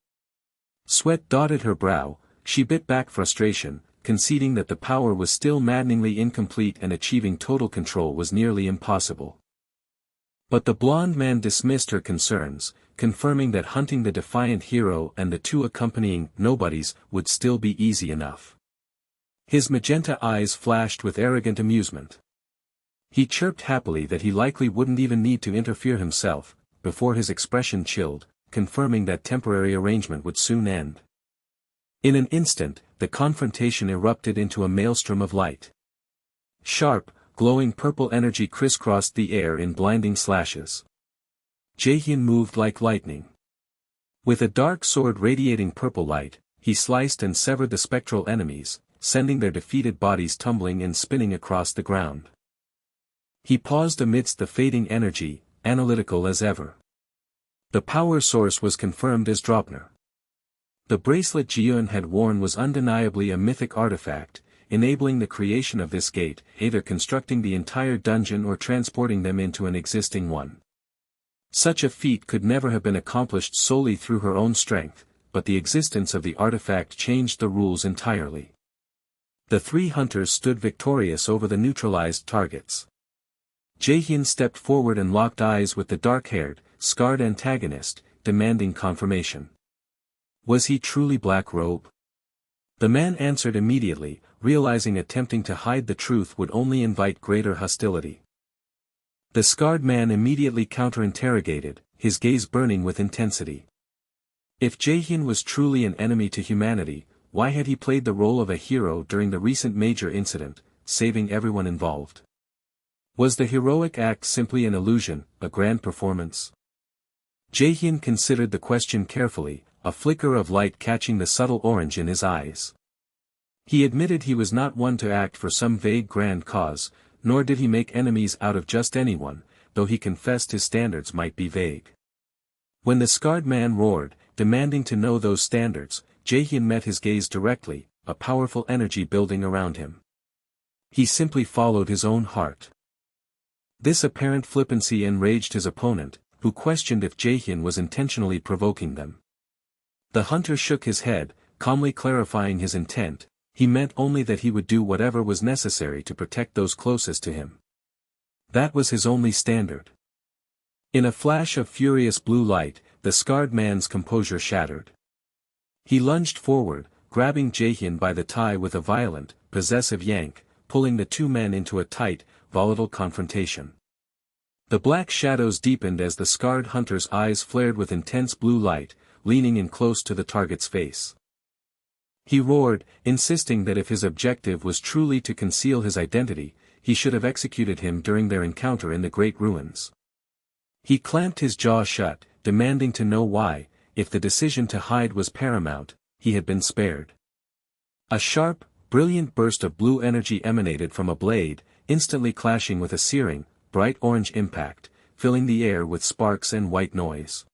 Sweat dotted her brow, she bit back frustration, conceding that the power was still maddeningly incomplete and achieving total control was nearly impossible. But the blond man dismissed her concerns, confirming that hunting the defiant hero and the two accompanying nobodies would still be easy enough. His magenta eyes flashed with arrogant amusement. He chirped happily that he likely wouldn't even need to interfere himself, before his expression chilled, confirming that temporary arrangement would soon end. In an instant, the confrontation erupted into a maelstrom of light. Sharp, glowing purple energy crisscrossed the air in blinding slashes. Jaehyun moved like lightning. With a dark sword radiating purple light, he sliced and severed the spectral enemies, sending their defeated bodies tumbling and spinning across the ground. He paused amidst the fading energy, analytical as ever. The power source was confirmed as Draupnir. The bracelet Jiyeon had worn was undeniably a mythic artifact, enabling the creation of this gate, either constructing the entire dungeon or transporting them into an existing one. Such a feat could never have been accomplished solely through her own strength, but the existence of the artifact changed the rules entirely. The three hunters stood victorious over the neutralized targets. Jaehyun stepped forward and locked eyes with the dark-haired, scarred antagonist, demanding confirmation. Was he truly Black Robe? The man answered immediately, realizing attempting to hide the truth would only invite greater hostility. The scarred man immediately counter-interrogated, his gaze burning with intensity. If Jaehyun was truly an enemy to humanity, why had he played the role of a hero during the recent major incident, saving everyone involved? Was the heroic act simply an illusion, a grand performance? Jaehyun considered the question carefully, a flicker of light catching the subtle orange in his eyes. He admitted he was not one to act for some vague grand cause, nor did he make enemies out of just anyone, though he confessed his standards might be vague. When the scarred man roared, demanding to know those standards, Jaehyun met his gaze directly, a powerful energy building around him. He simply followed his own heart. This apparent flippancy enraged his opponent, who questioned if Jaehyun was intentionally provoking them. The hunter shook his head, calmly clarifying his intent. He meant only that he would do whatever was necessary to protect those closest to him. That was his only standard. In a flash of furious blue light, the scarred man's composure shattered. He lunged forward, grabbing Jaehyun by the tie with a violent, possessive yank, pulling the two men into a tight, volatile confrontation. The black shadows deepened as the scarred hunter's eyes flared with intense blue light, leaning in close to the target's face. He roared, insisting that if his objective was truly to conceal his identity, he should have executed him during their encounter in the Great Ruins. He clamped his jaw shut, demanding to know why, if the decision to hide was paramount, he had been spared. A sharp, brilliant burst of blue energy emanated from a blade, instantly clashing with a searing, bright orange impact, filling the air with sparks and white noise.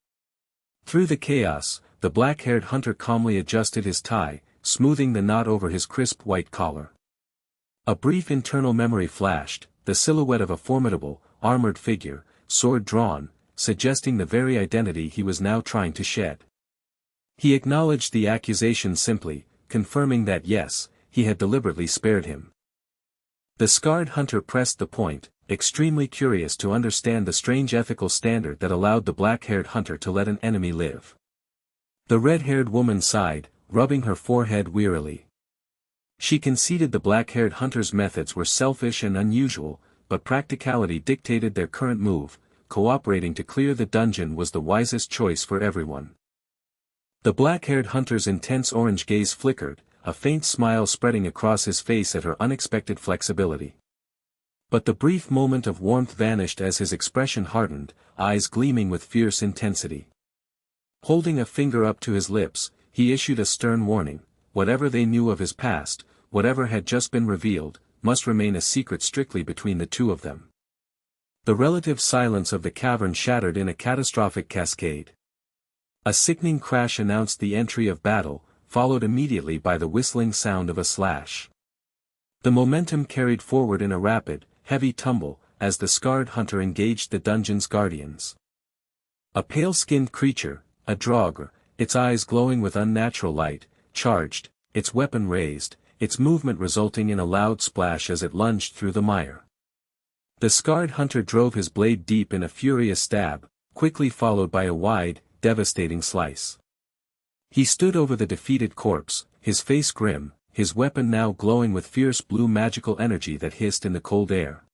Through the chaos, the black-haired hunter calmly adjusted his tie, smoothing the knot over his crisp white collar. A brief internal memory flashed, the silhouette of a formidable, armored figure, sword drawn, suggesting the very identity he was now trying to shed. He acknowledged the accusation simply, confirming that yes, he had deliberately spared him. The scarred hunter pressed the point, extremely curious to understand the strange ethical standard that allowed the black-haired hunter to let an enemy live. The red-haired woman sighed, rubbing her forehead wearily. She conceded the black-haired hunter's methods were selfish and unusual, but practicality dictated their current move. Cooperating to clear the dungeon was the wisest choice for everyone. The black-haired hunter's intense orange gaze flickered, a faint smile spreading across his face at her unexpected flexibility. But the brief moment of warmth vanished as his expression hardened, eyes gleaming with fierce intensity. Holding a finger up to his lips, he issued a stern warning: whatever they knew of his past, whatever had just been revealed, must remain a secret strictly between the two of them. The relative silence of the cavern shattered in a catastrophic cascade. A sickening crash announced the entry of battle, followed immediately by the whistling sound of a slash. The momentum carried forward in a rapid, heavy tumble, as the scarred hunter engaged the dungeon's guardians. A pale-skinned creature, a draugr, its eyes glowing with unnatural light, charged, its weapon raised, its movement resulting in a loud splash as it lunged through the mire. The scarred hunter drove his blade deep in a furious stab, quickly followed by a wide, devastating slice. He stood over the defeated corpse, his face grim, his weapon now glowing with fierce blue magical energy that hissed in the cold air.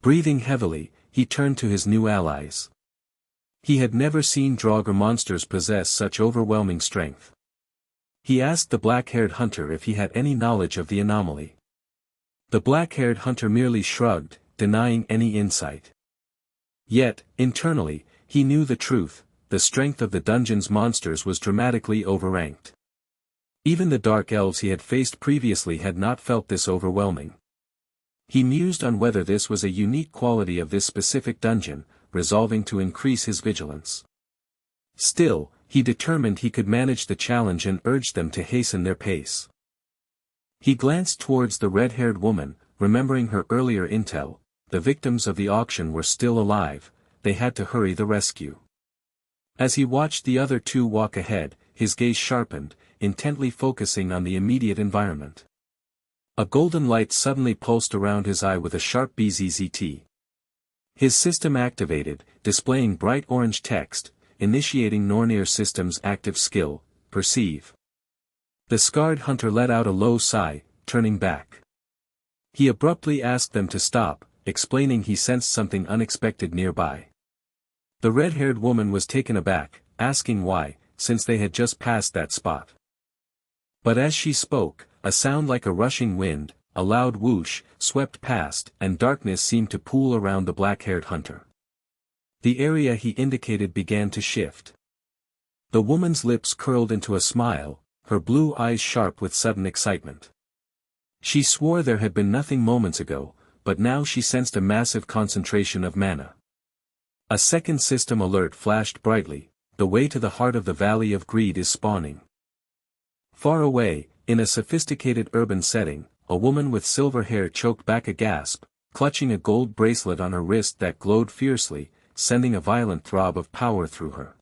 Breathing heavily, he turned to his new allies. He had never seen draugr monsters possess such overwhelming strength. He asked the black-haired hunter if he had any knowledge of the anomaly. The black-haired hunter merely shrugged, denying any insight. Yet, internally, he knew the truth: the strength of the dungeon's monsters was dramatically overranked. Even the dark elves he had faced previously had not felt this overwhelming. He mused on whether this was a unique quality of this specific dungeon, resolving to increase his vigilance. Still, he determined he could manage the challenge and urged them to hasten their pace. He glanced towards the red-haired woman, remembering her earlier intel: the victims of the auction were still alive, they had to hurry the rescue. As he watched the other two walk ahead, his gaze sharpened, intently focusing on the immediate environment. A golden light suddenly pulsed around his eye with a sharp bzzzt. His system activated, displaying bright orange text, initiating Nornir system's active skill, perceive. The scarred hunter let out a low sigh, turning back. He abruptly asked them to stop, explaining he sensed something unexpected nearby. The red-haired woman was taken aback, asking why, since they had just passed that spot. But as she spoke, a sound like a rushing wind, a loud whoosh swept past and darkness seemed to pool around the black-haired hunter. The area he indicated began to shift. The woman's lips curled into a smile, her blue eyes sharp with sudden excitement. She swore there had been nothing moments ago, but now she sensed a massive concentration of mana. A second system alert flashed brightly, the way to the heart of the Valley of Greed is spawning. Far away, in a sophisticated urban setting, a woman with silver hair choked back a gasp, clutching a gold bracelet on her wrist that glowed fiercely, sending a violent throb of power through her.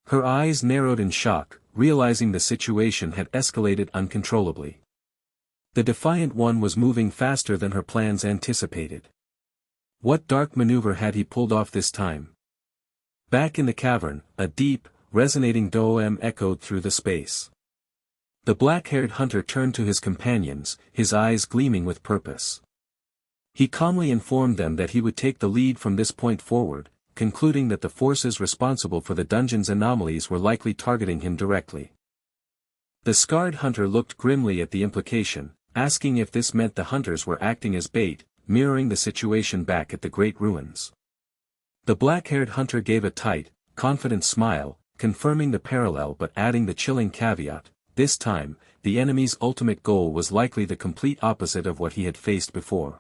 Her eyes narrowed in shock, realizing the situation had escalated uncontrollably. The defiant one was moving faster than her plans anticipated. What dark maneuver had he pulled off this time? Back in the cavern, a deep, resonating doem echoed through the space. The black-haired hunter turned to his companions, his eyes gleaming with purpose. He calmly informed them that he would take the lead from this point forward, concluding that the forces responsible for the dungeon's anomalies were likely targeting him directly. The scarred hunter looked grimly at the implication, asking if this meant the hunters were acting as bait, mirroring the situation back at the Great Ruins. The black-haired hunter gave a tight, confident smile, confirming the parallel but adding the chilling caveat, this time, the enemy's ultimate goal was likely the complete opposite of what he had faced before.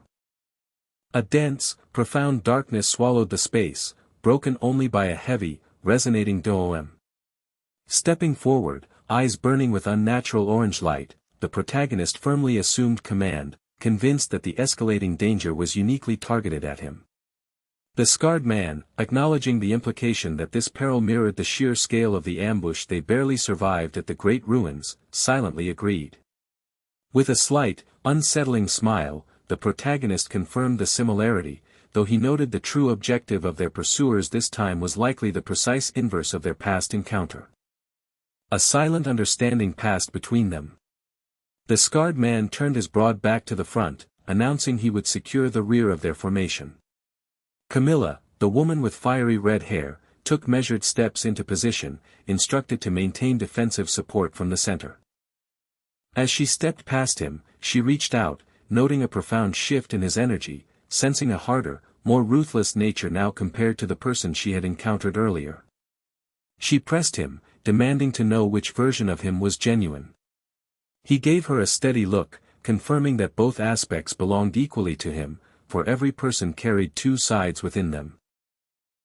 A dense, profound darkness swallowed the space, broken only by a heavy, resonating doem. Stepping forward, eyes burning with unnatural orange light, the protagonist firmly assumed command, convinced that the escalating danger was uniquely targeted at him. The scarred man, acknowledging the implication that this peril mirrored the sheer scale of the ambush they barely survived at the Great Ruins, silently agreed. With a slight, unsettling smile, the protagonist confirmed the similarity, though he noted the true objective of their pursuers this time was likely the precise inverse of their past encounter. A silent understanding passed between them. The scarred man turned his broad back to the front, announcing he would secure the rear of their formation. Camilla, the woman with fiery red hair, took measured steps into position, instructed to maintain defensive support from the center. As she stepped past him, she reached out, noting a profound shift in his energy, sensing a harder, more ruthless nature now compared to the person she had encountered earlier. She pressed him, demanding to know which version of him was genuine. He gave her a steady look, confirming that both aspects belonged equally to him, for every person carried two sides within them.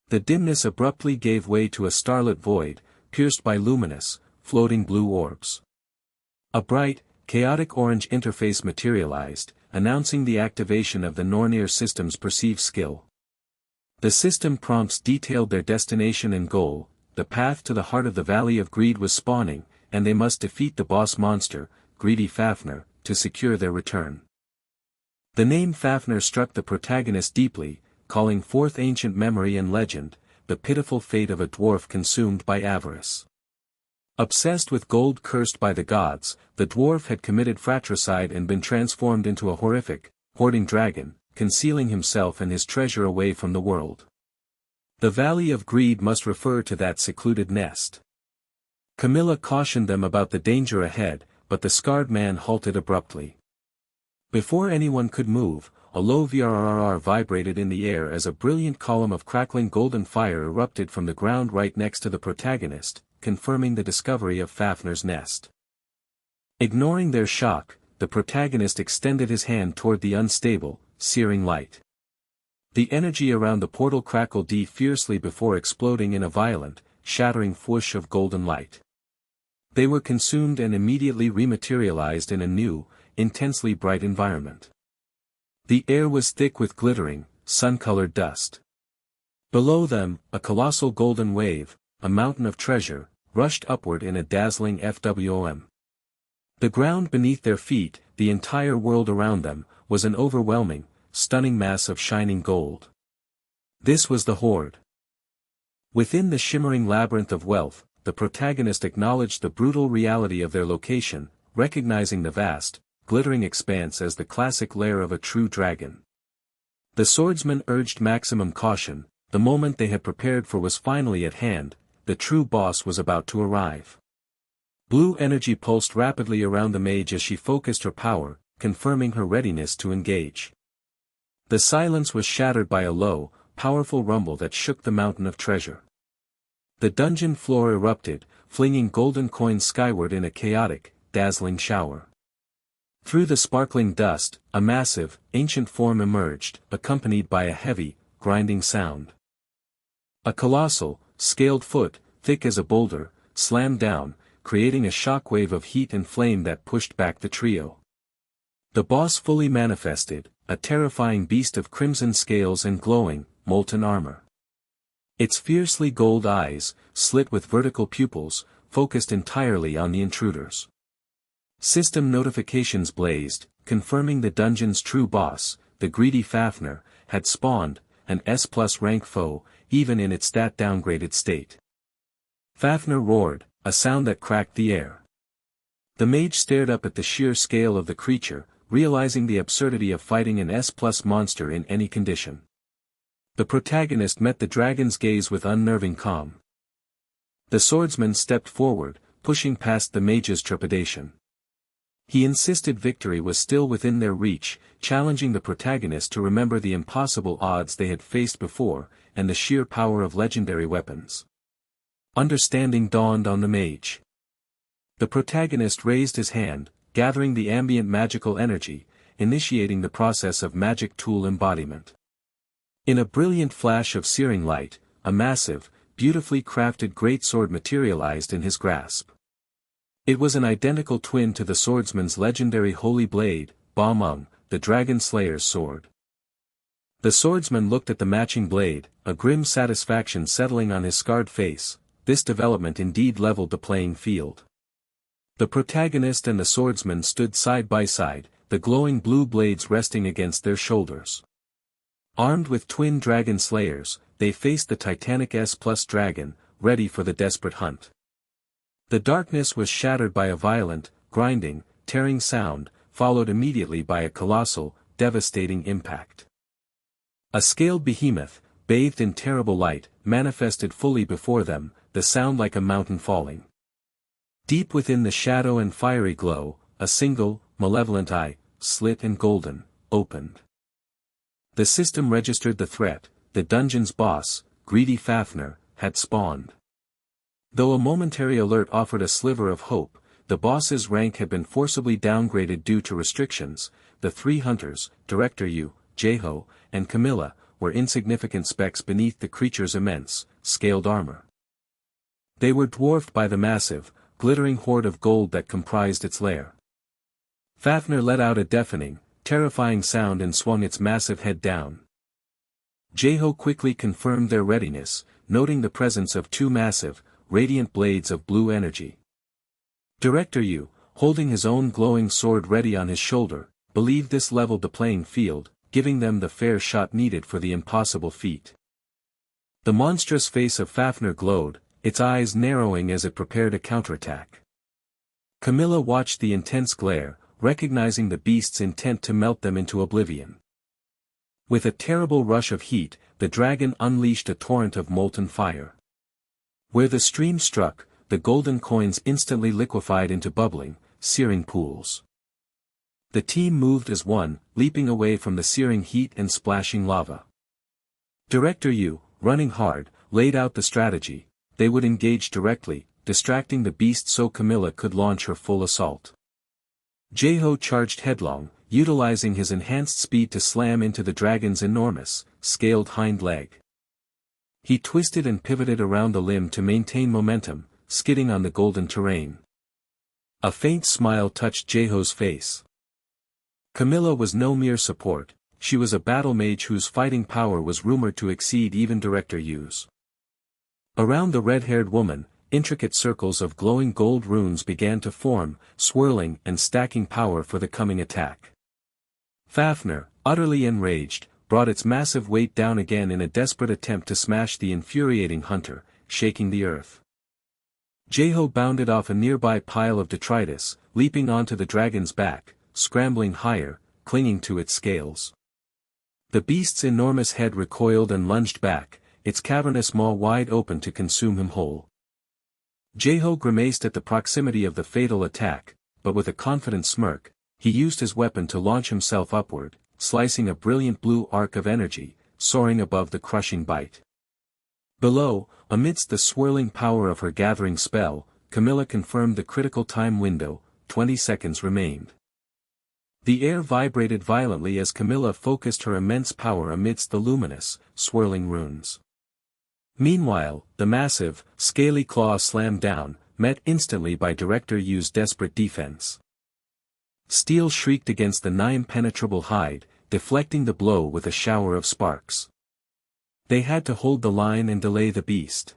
The dimness abruptly gave way to a starlit void, pierced by luminous, floating blue orbs. A bright, chaotic orange interface materialized, announcing the activation of the Nornir system's perceive skill. The system prompts detailed their destination and goal, the path to the heart of the Valley of Greed was spawning, and they must defeat the boss monster, Greedy Fafnir, to secure their return. The name Fafnir struck the protagonist deeply, calling forth ancient memory and legend, the pitiful fate of a dwarf consumed by avarice. Obsessed with gold cursed by the gods, the dwarf had committed fratricide and been transformed into a horrific, hoarding dragon, concealing himself and his treasure away from the world. The Valley of Greed must refer to that secluded nest. Camilla cautioned them about the danger ahead, but the scarred man halted abruptly. Before anyone could move, a low VRRR vibrated in the air as a brilliant column of crackling golden fire erupted from the ground right next to the protagonist, confirming the discovery of Fafnir's nest. Ignoring their shock, the protagonist extended his hand toward the unstable, searing light. The energy around the portal crackled fiercely before exploding in a violent, shattering whoosh of golden light. They were consumed and immediately rematerialized in a new, intensely bright environment. The air was thick with glittering, sun-colored dust. Below them, a colossal golden wave, a mountain of treasure, rushed upward in a dazzling FWOM. The ground beneath their feet, the entire world around them, was an overwhelming, stunning mass of shining gold. This was the Horde. Within the shimmering labyrinth of wealth, the protagonist acknowledged the brutal reality of their location, recognizing the vast, glittering expanse as the classic lair of a true dragon. The swordsman urged maximum caution, the moment they had prepared for was finally at hand, the true boss was about to arrive. Blue energy pulsed rapidly around the mage as she focused her power, confirming her readiness to engage. The silence was shattered by a low, powerful rumble that shook the mountain of treasure. The dungeon floor erupted, flinging golden coins skyward in a chaotic, dazzling shower. Through the sparkling dust, a massive, ancient form emerged, accompanied by a heavy, grinding sound. A colossal, scaled foot, thick as a boulder, slammed down, creating a shockwave of heat and flame that pushed back the trio. The boss fully manifested, a terrifying beast of crimson scales and glowing, molten armor. Its fiercely gold eyes, slit with vertical pupils, focused entirely on the intruders. System notifications blazed, confirming the dungeon's true boss, the greedy Fafnir, had spawned, an S+ rank foe, even in its stat-downgraded state. Fafnir roared, a sound that cracked the air. The mage stared up at the sheer scale of the creature, realizing the absurdity of fighting an S+ monster in any condition. The protagonist met the dragon's gaze with unnerving calm. The swordsman stepped forward, pushing past the mage's trepidation. He insisted victory was still within their reach, challenging the protagonist to remember the impossible odds they had faced before, and the sheer power of legendary weapons. Understanding dawned on the mage. The protagonist raised his hand, gathering the ambient magical energy, initiating the process of magic tool embodiment. In a brilliant flash of searing light, a massive, beautifully crafted greatsword materialized in his grasp. It was an identical twin to the swordsman's legendary holy blade, Ba Meng, the dragon slayer's sword. The swordsman looked at the matching blade, a grim satisfaction settling on his scarred face. This development indeed leveled the playing field. The protagonist and the swordsman stood side by side, the glowing blue blades resting against their shoulders. Armed with twin dragon slayers, they faced the titanic S+ dragon, ready for the desperate hunt. The darkness was shattered by a violent, grinding, tearing sound, followed immediately by a colossal, devastating impact. A scaled behemoth, bathed in terrible light, manifested fully before them, the sound like a mountain falling. Deep within the shadow and fiery glow, a single, malevolent eye, slit and golden, opened. The system registered the threat. The dungeon's boss, greedy Fafnir, had spawned. Though a momentary alert offered a sliver of hope, the boss's rank had been forcibly downgraded due to restrictions. The three hunters, Director Yu, Jeho, and Camilla, were insignificant specks beneath the creature's immense, scaled armor. They were dwarfed by the massive, glittering hoard of gold that comprised its lair. Fafnir let out a deafening, terrifying sound and swung its massive head down. Jeho quickly confirmed their readiness, noting the presence of two massive, radiant blades of blue energy. Director Yu, holding his own glowing sword ready on his shoulder, believed this leveled the playing field, giving them the fair shot needed for the impossible feat. The monstrous face of Fafnir glowed, its eyes narrowing as it prepared a counterattack. Camilla watched the intense glare, recognizing the beast's intent to melt them into oblivion. With a terrible rush of heat, the dragon unleashed a torrent of molten fire. Where the stream struck, the golden coins instantly liquefied into bubbling, searing pools. The team moved as one, leaping away from the searing heat and splashing lava. Director Yu, running hard, laid out the strategy. They would engage directly, distracting the beast so Camilla could launch her full assault. Jeho charged headlong, utilizing his enhanced speed to slam into the dragon's enormous, scaled hind leg. He twisted and pivoted around the limb to maintain momentum, skidding on the golden terrain. A faint smile touched Jeho's face. Camilla was no mere support, she was a battle mage whose fighting power was rumored to exceed even Director Yu's. Around the red-haired woman, intricate circles of glowing gold runes began to form, swirling and stacking power for the coming attack. Fafnir, utterly enraged, brought its massive weight down again in a desperate attempt to smash the infuriating hunter, shaking the earth. Jeho bounded off a nearby pile of detritus, leaping onto the dragon's back, scrambling higher, clinging to its scales. The beast's enormous head recoiled and lunged back, its cavernous maw wide open to consume him whole. Jeho grimaced at the proximity of the fatal attack, but with a confident smirk, he used his weapon to launch himself upward, slicing a brilliant blue arc of energy, soaring above the crushing bite. Below, amidst the swirling power of her gathering spell, Camilla confirmed the critical time window. 20 seconds remained. The air vibrated violently as Camilla focused her immense power amidst the luminous, swirling runes. Meanwhile, the massive, scaly claw slammed down, met instantly by Director Yu's desperate defense. Steel shrieked against the impenetrable hide, deflecting the blow with a shower of sparks. They had to hold the line and delay the beast.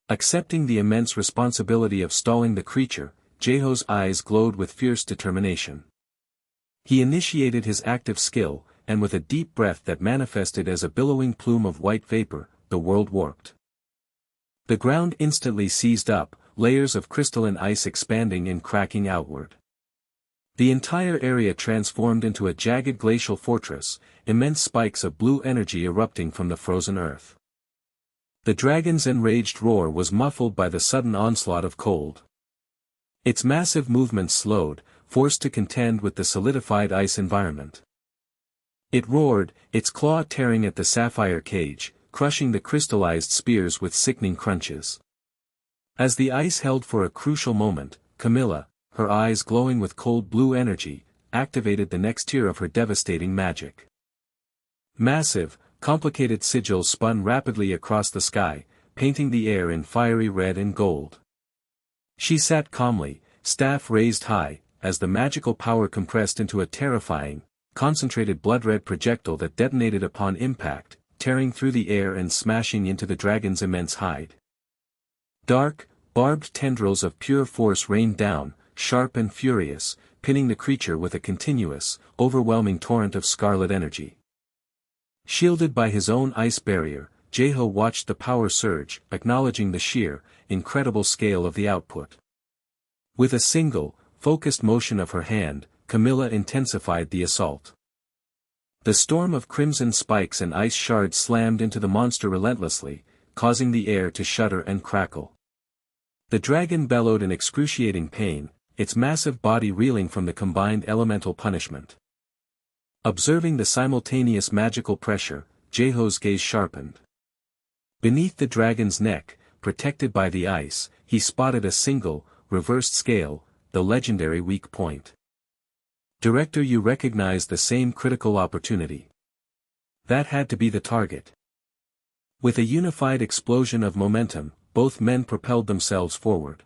Accepting the immense responsibility of stalling the creature, Jaeho's eyes glowed with fierce determination. He initiated his active skill, and with a deep breath that manifested as a billowing plume of white vapor, the world warped. The ground instantly seized up, layers of crystalline ice expanding and cracking outward. The entire area transformed into a jagged glacial fortress, immense spikes of blue energy erupting from the frozen earth. The dragon's enraged roar was muffled by the sudden onslaught of cold. Its massive movements slowed, forced to contend with the solidified ice environment. It roared, its claw tearing at the sapphire cage, crushing the crystallized spears with sickening crunches. As the ice held for a crucial moment, Camilla, her eyes glowing with cold blue energy, activated the next tier of her devastating magic. Massive, complicated sigils spun rapidly across the sky, painting the air in fiery red and gold. She sat calmly, staff raised high, as the magical power compressed into a terrifying, concentrated blood-red projectile that detonated upon impact, tearing through the air and smashing into the dragon's immense hide. Dark, barbed tendrils of pure force rained down, sharp and furious, pinning the creature with a continuous, overwhelming torrent of scarlet energy. Shielded by his own ice barrier, Jaeho watched the power surge, acknowledging the sheer, incredible scale of the output. With a single, focused motion of her hand, Camilla intensified the assault. The storm of crimson spikes and ice shards slammed into the monster relentlessly, causing the air to shudder and crackle. The dragon bellowed in excruciating pain, its massive body reeling from the combined elemental punishment. Observing the simultaneous magical pressure, Jaeho's gaze sharpened. Beneath the dragon's neck, protected by the ice, he spotted a single, reversed scale, the legendary weak point. Director Yu recognized the same critical opportunity. That had to be the target. With a unified explosion of momentum, both men propelled themselves forward.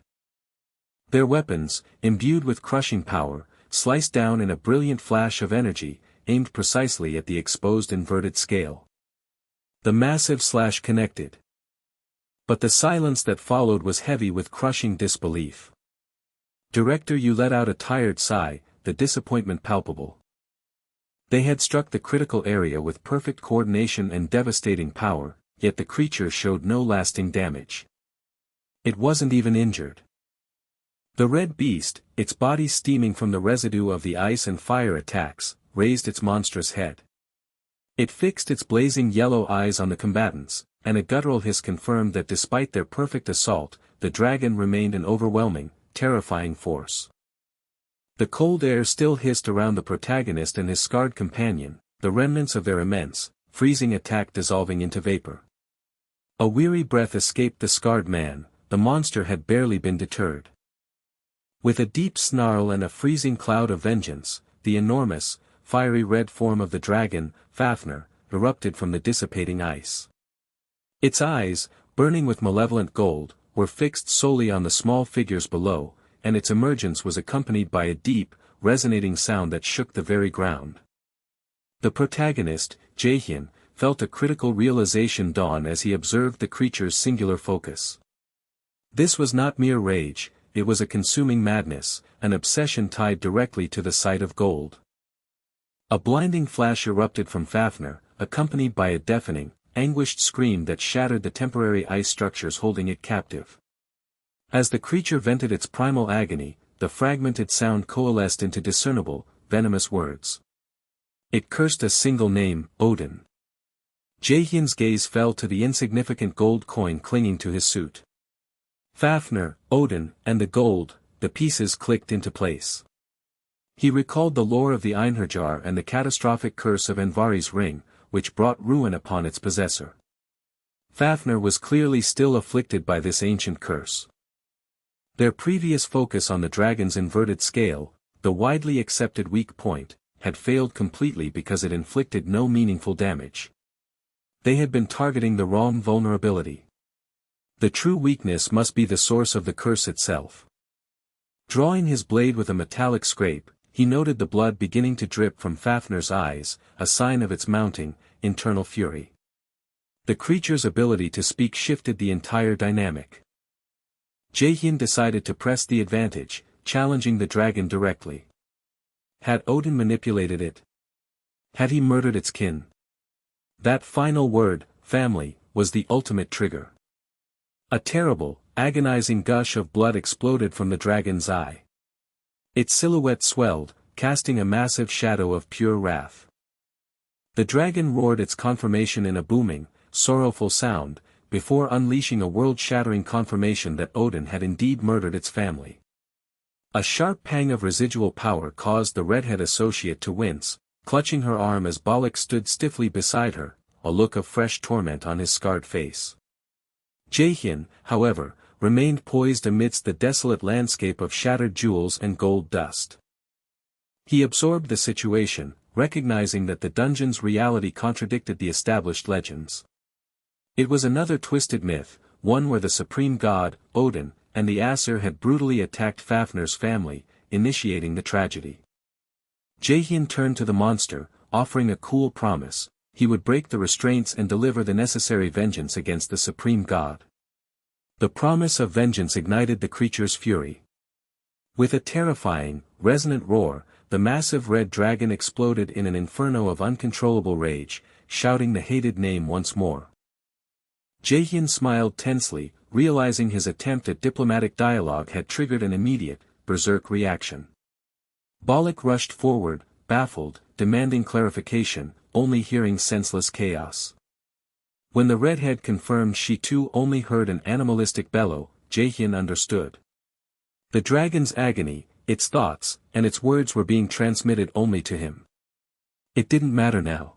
Their weapons, imbued with crushing power, sliced down in a brilliant flash of energy, aimed precisely at the exposed inverted scale. The massive slash connected. But the silence that followed was heavy with crushing disbelief. Director Yu let out a tired sigh, the disappointment palpable. They had struck the critical area with perfect coordination and devastating power, yet the creature showed no lasting damage. It wasn't even injured. The red beast, its body steaming from the residue of the ice and fire attacks, raised its monstrous head. It fixed its blazing yellow eyes on the combatants, and a guttural hiss confirmed that despite their perfect assault, the dragon remained an overwhelming, terrifying force. The cold air still hissed around the protagonist and his scarred companion, the remnants of their immense, freezing attack dissolving into vapor. A weary breath escaped the scarred man, the monster had barely been deterred. With a deep snarl and a freezing cloud of vengeance, the enormous, fiery red form of the dragon, Fafnir, erupted from the dissipating ice. Its eyes, burning with malevolent gold, were fixed solely on the small figures below, and its emergence was accompanied by a deep, resonating sound that shook the very ground. The protagonist, Jaehyun, felt a critical realization dawn as he observed the creature's singular focus. This was not mere rage, it was a consuming madness, an obsession tied directly to the sight of gold. A blinding flash erupted from Fafnir, accompanied by a deafening, anguished scream that shattered the temporary ice structures holding it captive. As the creature vented its primal agony, the fragmented sound coalesced into discernible, venomous words. It cursed a single name, Odin. Jaehyun's gaze fell to the insignificant gold coin clinging to his suit. Fafnir, Odin, and the gold, the pieces clicked into place. He recalled the lore of the Einherjar and the catastrophic curse of Envari's ring, which brought ruin upon its possessor. Fafnir was clearly still afflicted by this ancient curse. Their previous focus on the dragon's inverted scale, the widely accepted weak point, had failed completely because it inflicted no meaningful damage. They had been targeting the wrong vulnerability. The true weakness must be the source of the curse itself. Drawing his blade with a metallic scrape, he noted the blood beginning to drip from Fafnir's eyes, a sign of its mounting, internal fury. The creature's ability to speak shifted the entire dynamic. Jaehyun decided to press the advantage, challenging the dragon directly. Had Odin manipulated it? Had he murdered its kin? That final word, family, was the ultimate trigger. A terrible, agonizing gush of blood exploded from the dragon's eye. Its silhouette swelled, casting a massive shadow of pure wrath. The dragon roared its confirmation in a booming, sorrowful sound, before unleashing a world-shattering confirmation that Odin had indeed murdered its family. A sharp pang of residual power caused the redhead associate to wince, clutching her arm as Balak stood stiffly beside her, a look of fresh torment on his scarred face. Jaehyun, however, remained poised amidst the desolate landscape of shattered jewels and gold dust. He absorbed the situation, recognizing that the dungeon's reality contradicted the established legends. It was another twisted myth, one where the supreme god, Odin, and the Aesir had brutally attacked Fafnir's family, initiating the tragedy. Jaehyun turned to the monster, offering a cool promise: he would break the restraints and deliver the necessary vengeance against the supreme god. The promise of vengeance ignited the creature's fury. With a terrifying, resonant roar, the massive red dragon exploded in an inferno of uncontrollable rage, shouting the hated name once more. Jaehyun smiled tensely, realizing his attempt at diplomatic dialogue had triggered an immediate, berserk reaction. Balak rushed forward, baffled, demanding clarification, only hearing senseless chaos. When the redhead confirmed she too only heard an animalistic bellow, Jaehyun understood. The dragon's agony, its thoughts, and its words were being transmitted only to him. It didn't matter now.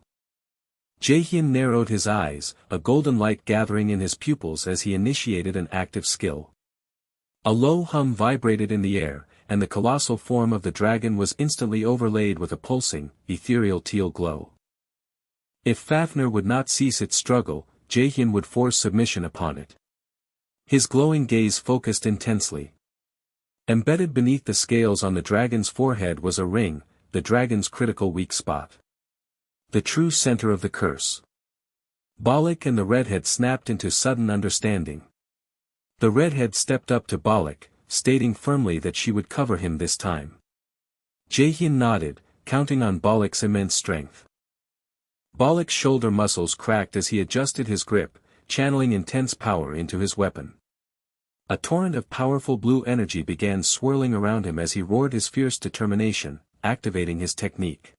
Jaehyun narrowed his eyes, a golden light gathering in his pupils as he initiated an active skill. A low hum vibrated in the air, and the colossal form of the dragon was instantly overlaid with a pulsing, ethereal teal glow. If Fafnir would not cease its struggle, Jaehyun would force submission upon it. His glowing gaze focused intensely. Embedded beneath the scales on the dragon's forehead was a ring, the dragon's critical weak spot. The true center of the curse. Balak and the redhead snapped into sudden understanding. The redhead stepped up to Balak, stating firmly that she would cover him this time. Jaehyun nodded, counting on Balak's immense strength. Balak's shoulder muscles cracked as he adjusted his grip, channeling intense power into his weapon. A torrent of powerful blue energy began swirling around him as he roared his fierce determination, activating his technique.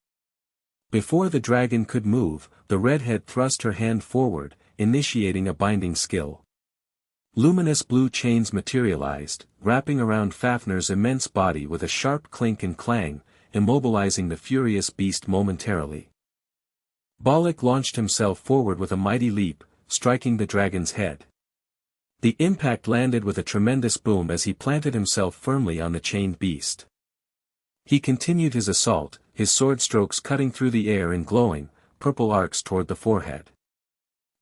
Before the dragon could move, the redhead thrust her hand forward, initiating a binding skill. Luminous blue chains materialized, wrapping around Fafnir's immense body with a sharp clink and clang, immobilizing the furious beast momentarily. Balak launched himself forward with a mighty leap, striking the dragon's head. The impact landed with a tremendous boom as he planted himself firmly on the chained beast. He continued his assault, his sword strokes cutting through the air in glowing, purple arcs toward the forehead.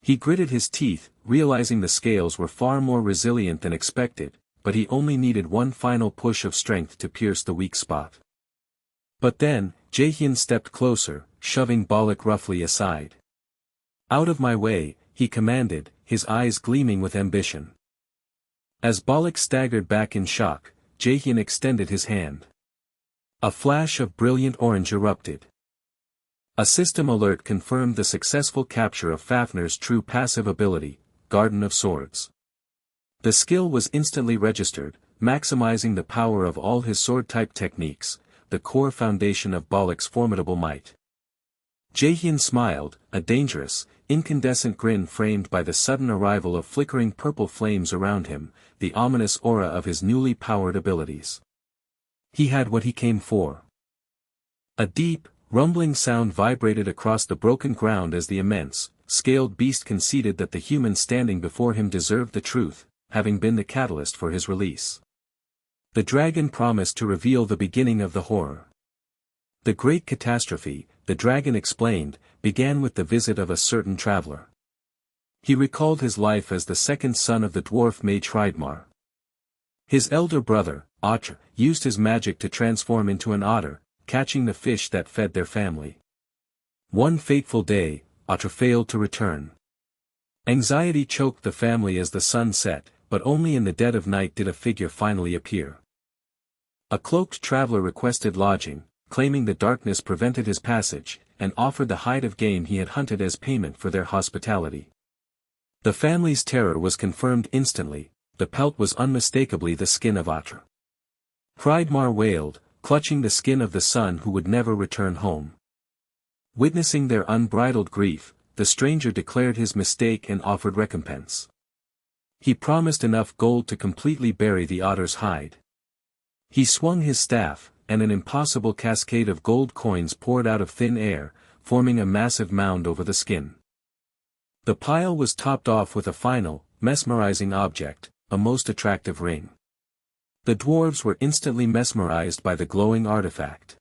He gritted his teeth, realizing the scales were far more resilient than expected, but he only needed one final push of strength to pierce the weak spot. But then, Jaehyun stepped closer, shoving Balak roughly aside. "Out of my way," he commanded, his eyes gleaming with ambition. As Balak staggered back in shock, Jaehyun extended his hand. A flash of brilliant orange erupted. A system alert confirmed the successful capture of Fafnir's true passive ability, Garden of Swords. The skill was instantly registered, maximizing the power of all his sword-type techniques, the core foundation of Balak's formidable might. Jaehyun smiled, a dangerous, incandescent grin framed by the sudden arrival of flickering purple flames around him, the ominous aura of his newly powered abilities. He had what he came for. A deep, rumbling sound vibrated across the broken ground as the immense, scaled beast conceded that the human standing before him deserved the truth, having been the catalyst for his release. The dragon promised to reveal the beginning of the horror. The great catastrophe, the dragon explained, began with the visit of a certain traveler. He recalled his life as the second son of the dwarf mage Hreidmar. His elder brother, Otter, used his magic to transform into an otter, catching the fish that fed their family. One fateful day, Otter failed to return. Anxiety choked the family as the sun set, but only in the dead of night did a figure finally appear. A cloaked traveler requested lodging, claiming the darkness prevented his passage, and offered the hide of game he had hunted as payment for their hospitality. The family's terror was confirmed instantly. The pelt was unmistakably the skin of Otter. Hreidmar wailed, clutching the skin of the son who would never return home. Witnessing their unbridled grief, the stranger declared his mistake and offered recompense. He promised enough gold to completely bury the otter's hide. He swung his staff, and an impossible cascade of gold coins poured out of thin air, forming a massive mound over the skin. The pile was topped off with a final, mesmerizing object, a most attractive ring. The dwarves were instantly mesmerized by the glowing artifact.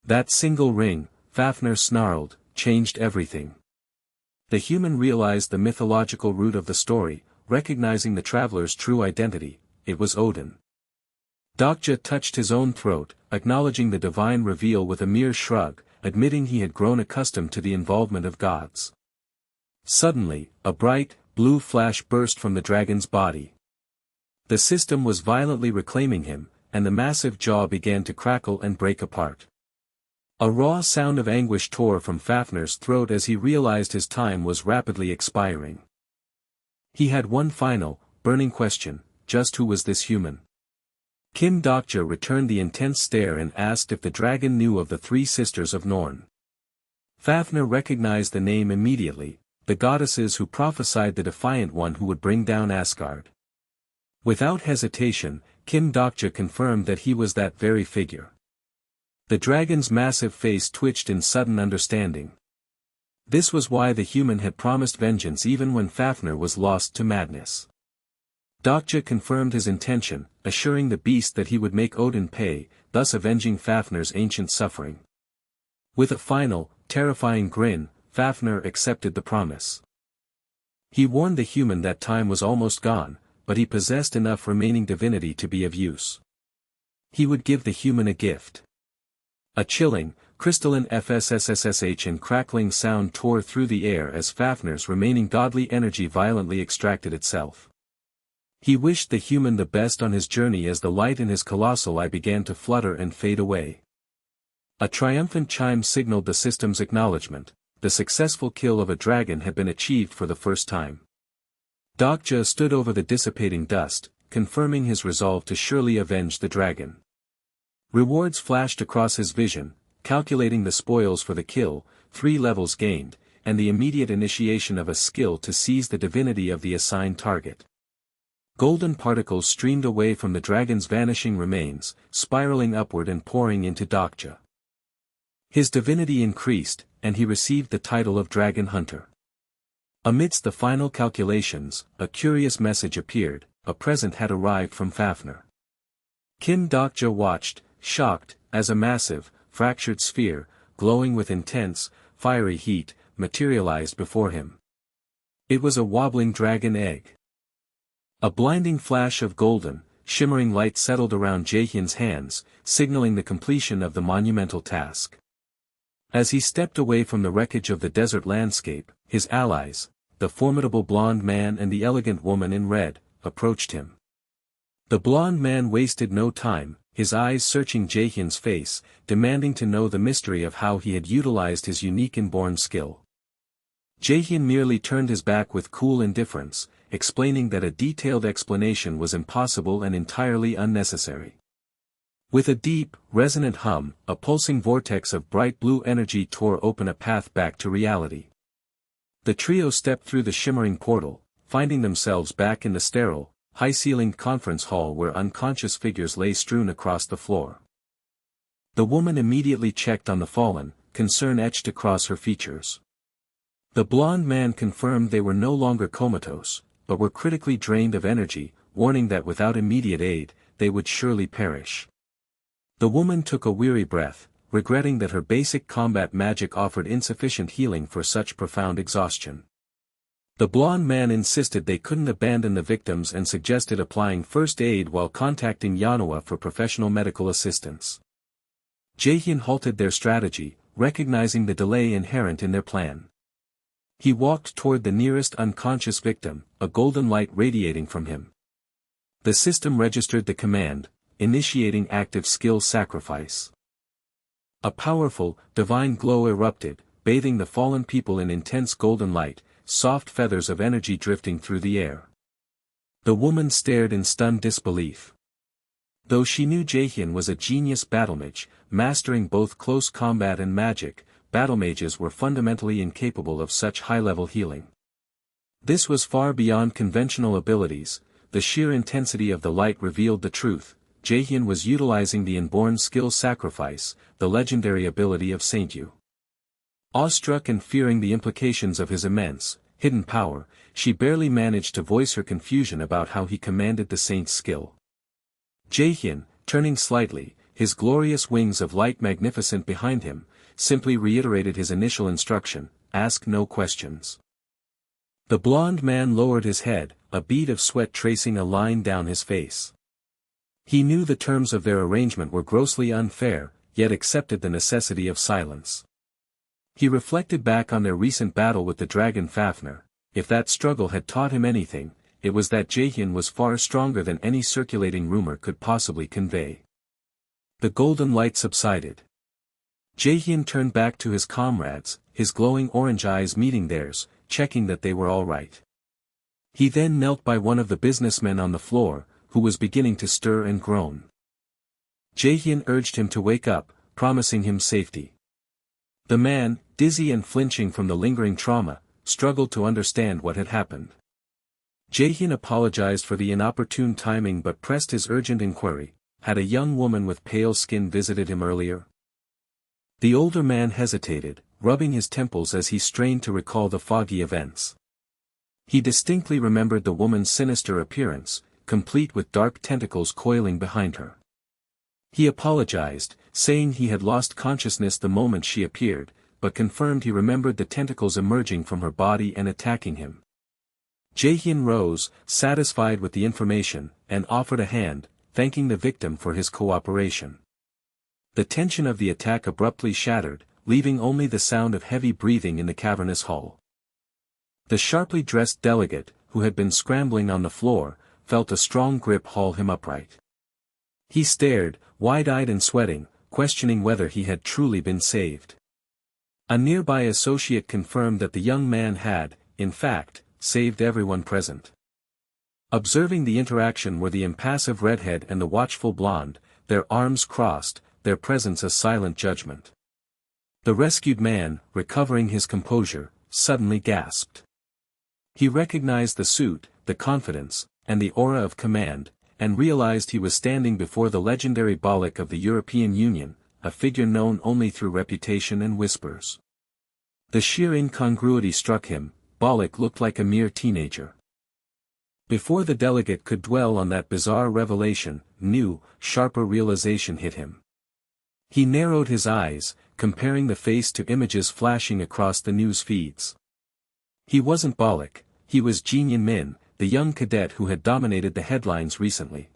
That single ring, Fafnir snarled, changed everything. The human realized the mythological root of the story, recognizing the traveler's true identity. It was Odin. Dokja touched his own throat, acknowledging the divine reveal with a mere shrug, admitting he had grown accustomed to the involvement of gods. Suddenly, a bright, blue flash burst from the dragon's body. The system was violently reclaiming him, and the massive jaw began to crackle and break apart. A raw sound of anguish tore from Fafnir's throat as he realized his time was rapidly expiring. He had one final, burning question: just who was this human? Kim Dokja returned the intense stare and asked if the dragon knew of the three sisters of Norn. Fafnir recognized the name immediately, the goddesses who prophesied the defiant one who would bring down Asgard. Without hesitation, Kim Dokja confirmed that he was that very figure. The dragon's massive face twitched in sudden understanding. This was why the human had promised vengeance even when Fafnir was lost to madness. Dokja confirmed his intention, assuring the beast that he would make Odin pay, thus avenging Fafnir's ancient suffering. With a final, terrifying grin, Fafnir accepted the promise. He warned the human that time was almost gone, but he possessed enough remaining divinity to be of use. He would give the human a gift. A chilling, crystalline fssssh and crackling sound tore through the air as Fafnir's remaining godly energy violently extracted itself. He wished the human the best on his journey as the light in his colossal eye began to flutter and fade away. A triumphant chime signaled the system's acknowledgement. The successful kill of a dragon had been achieved for the first time. Dokja stood over the dissipating dust, confirming his resolve to surely avenge the dragon. Rewards flashed across his vision, calculating the spoils for the kill, 3 levels gained, and the immediate initiation of a skill to seize the divinity of the assigned target. Golden particles streamed away from the dragon's vanishing remains, spiraling upward and pouring into Dokja. His divinity increased, and he received the title of Dragon Hunter. Amidst the final calculations, a curious message appeared: a present had arrived from Fafnir. Kim Dokja watched, shocked, as a massive, fractured sphere, glowing with intense, fiery heat, materialized before him. It was a wobbling dragon egg. A blinding flash of golden, shimmering light settled around Jaehyun's hands, signaling the completion of the monumental task. As he stepped away from the wreckage of the desert landscape, his allies, the formidable blonde man and the elegant woman in red, approached him. The blonde man wasted no time, his eyes searching Jaehyun's face, demanding to know the mystery of how he had utilized his unique inborn skill. Jaehyun merely turned his back with cool indifference, explaining that a detailed explanation was impossible and entirely unnecessary. With a deep, resonant hum, a pulsing vortex of bright blue energy tore open a path back to reality. The trio stepped through the shimmering portal, finding themselves back in the sterile, high-ceilinged conference hall where unconscious figures lay strewn across the floor. The woman immediately checked on the fallen, concern etched across her features. The blond man confirmed they were no longer comatose, but were critically drained of energy, warning that without immediate aid, they would surely perish. The woman took a weary breath, regretting that her basic combat magic offered insufficient healing for such profound exhaustion. The blond man insisted they couldn't abandon the victims and suggested applying first aid while contacting Manhwa for professional medical assistance. Jaehyun halted their strategy, recognizing the delay inherent in their plan. He walked toward the nearest unconscious victim, a golden light radiating from him. The system registered the command, initiating active skill sacrifice. A powerful, divine glow erupted, bathing the fallen people in intense golden light, soft feathers of energy drifting through the air. The woman stared in stunned disbelief. Though she knew Jaehyun was a genius battlemage, mastering both close combat and magic, battlemages were fundamentally incapable of such high-level healing. This was far beyond conventional abilities. The sheer intensity of the light revealed the truth. Jaehyun was utilizing the inborn skill sacrifice, the legendary ability of Saint Yu. Awestruck and fearing the implications of his immense, hidden power, she barely managed to voice her confusion about how he commanded the saint's skill. Jaehyun, turning slightly, his glorious wings of light magnificent behind him, simply reiterated his initial instruction, ask no questions. The blond man lowered his head, a bead of sweat tracing a line down his face. He knew the terms of their arrangement were grossly unfair, yet accepted the necessity of silence. He reflected back on their recent battle with the dragon Fafnir. If that struggle had taught him anything, it was that Jaehyun was far stronger than any circulating rumor could possibly convey. The golden light subsided. Jaehyun turned back to his comrades, his glowing orange eyes meeting theirs, checking that they were all right. He then knelt by one of the businessmen on the floor, who was beginning to stir and groan. Jaehyun urged him to wake up, promising him safety. The man, dizzy and flinching from the lingering trauma, struggled to understand what had happened. Jaehyun apologized for the inopportune timing but pressed his urgent inquiry, had a young woman with pale skin visited him earlier? The older man hesitated, rubbing his temples as he strained to recall the foggy events. He distinctly remembered the woman's sinister appearance, complete with dark tentacles coiling behind her. He apologized, saying he had lost consciousness the moment she appeared, but confirmed he remembered the tentacles emerging from her body and attacking him. Jaehyun rose, satisfied with the information, and offered a hand, thanking the victim for his cooperation. The tension of the attack abruptly shattered, leaving only the sound of heavy breathing in the cavernous hall. The sharply dressed delegate, who had been scrambling on the floor, felt a strong grip haul him upright. He stared, wide-eyed and sweating, questioning whether he had truly been saved. A nearby associate confirmed that the young man had, in fact, saved everyone present. Observing the interaction were the impassive redhead and the watchful blonde, their arms crossed, their presence a silent judgment. The rescued man, recovering his composure, suddenly gasped. He recognized the suit, the confidence, and the aura of command, and realized he was standing before the legendary Bollock of the European Union, a figure known only through reputation and whispers. The sheer incongruity struck him. Bollock looked like a mere teenager. Before the delegate could dwell on that bizarre revelation, new, sharper realization hit him. He narrowed his eyes, comparing the face to images flashing across the news feeds. He wasn't Bollock, he was Jinyan Min, the young cadet who had dominated the headlines recently.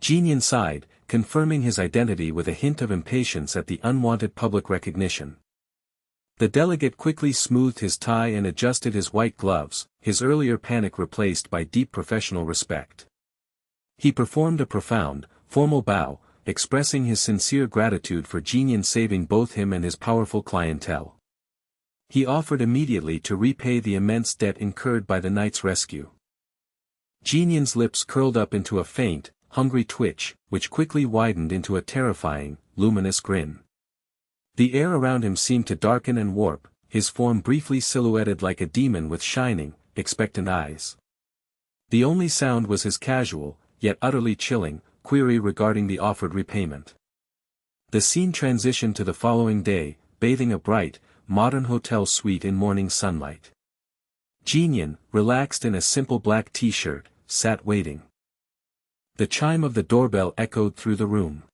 Jinyan sighed, confirming his identity with a hint of impatience at the unwanted public recognition. The delegate quickly smoothed his tie and adjusted his white gloves, his earlier panic replaced by deep professional respect. He performed a profound, formal bow, expressing his sincere gratitude for Jinyan saving both him and his powerful clientele. He offered immediately to repay the immense debt incurred by the night's rescue. Jinyan's lips curled up into a faint, hungry twitch, which quickly widened into a terrifying, luminous grin. The air around him seemed to darken and warp, his form briefly silhouetted like a demon with shining, expectant eyes. The only sound was his casual, yet utterly chilling, query regarding the offered repayment. The scene transitioned to the following day, bathing a bright, modern hotel suite in morning sunlight. Jinyan, relaxed in a simple black t-shirt, sat waiting. The chime of the doorbell echoed through the room.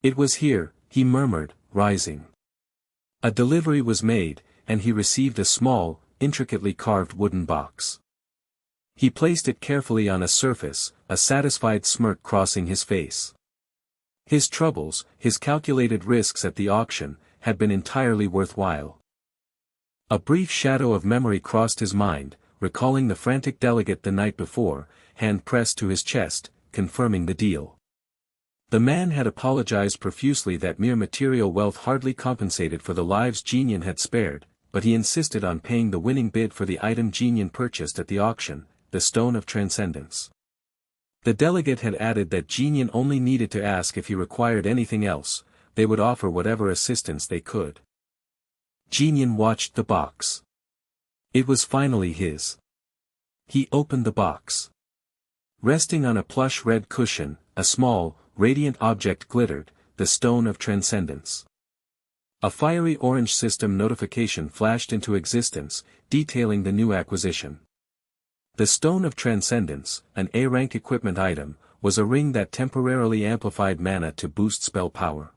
"It was here," he murmured, rising. A delivery was made, and he received a small, intricately carved wooden box. He placed it carefully on a surface, a satisfied smirk crossing his face. His troubles, his calculated risks at the auction, had been entirely worthwhile. A brief shadow of memory crossed his mind, recalling the frantic delegate the night before, hand pressed to his chest, confirming the deal. The man had apologized profusely that mere material wealth hardly compensated for the lives Jinyan had spared, but he insisted on paying the winning bid for the item Jinyan purchased at the auction, the Stone of Transcendence. The delegate had added that Jinyan only needed to ask if he required anything else, they would offer whatever assistance they could. Jinyan watched the box. It was finally his. He opened the box. Resting on a plush red cushion, a small, radiant object glittered, the Stone of Transcendence. A fiery orange system notification flashed into existence, detailing the new acquisition. The Stone of Transcendence, an A-rank equipment item, was a ring that temporarily amplified mana to boost spell power.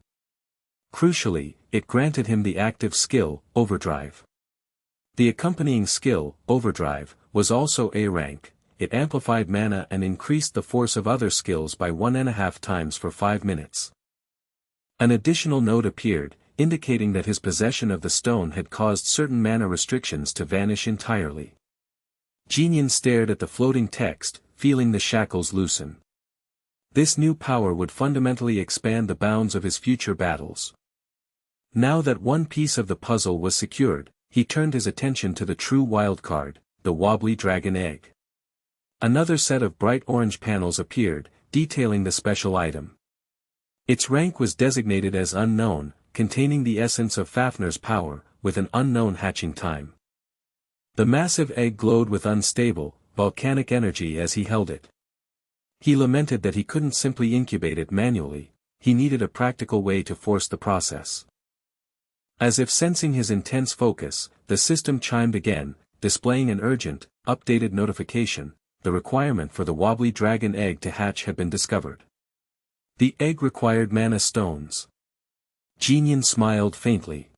Crucially, it granted him the active skill, Overdrive. The accompanying skill, Overdrive, was also A-rank. It amplified mana and increased the force of other skills by 1.5 times for 5 minutes. An additional note appeared, indicating that his possession of the stone had caused certain mana restrictions to vanish entirely. Jinyan stared at the floating text, feeling the shackles loosen. This new power would fundamentally expand the bounds of his future battles. Now that one piece of the puzzle was secured, he turned his attention to the true wildcard, the wobbly dragon egg. Another set of bright orange panels appeared, detailing the special item. Its rank was designated as unknown, containing the essence of Fafnir's power, with an unknown hatching time. The massive egg glowed with unstable, volcanic energy as he held it. He lamented that he couldn't simply incubate it manually, he needed a practical way to force the process. As if sensing his intense focus, the system chimed again, displaying an urgent, updated notification: the requirement for the wobbly dragon egg to hatch had been discovered. The egg required mana stones. Jinyan smiled faintly.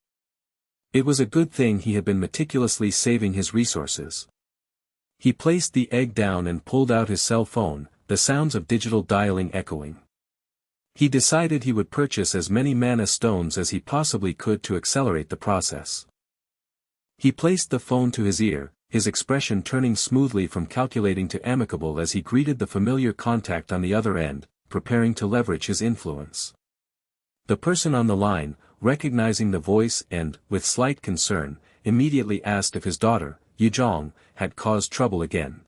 It was a good thing he had been meticulously saving his resources. He placed the egg down and pulled out his cell phone, the sounds of digital dialing echoing. He decided he would purchase as many mana stones as he possibly could to accelerate the process. He placed the phone to his ear, his expression turning smoothly from calculating to amicable as he greeted the familiar contact on the other end, preparing to leverage his influence. The person on the line, recognizing the voice and, with slight concern, immediately asked if his daughter, Yuzhong, had caused trouble again.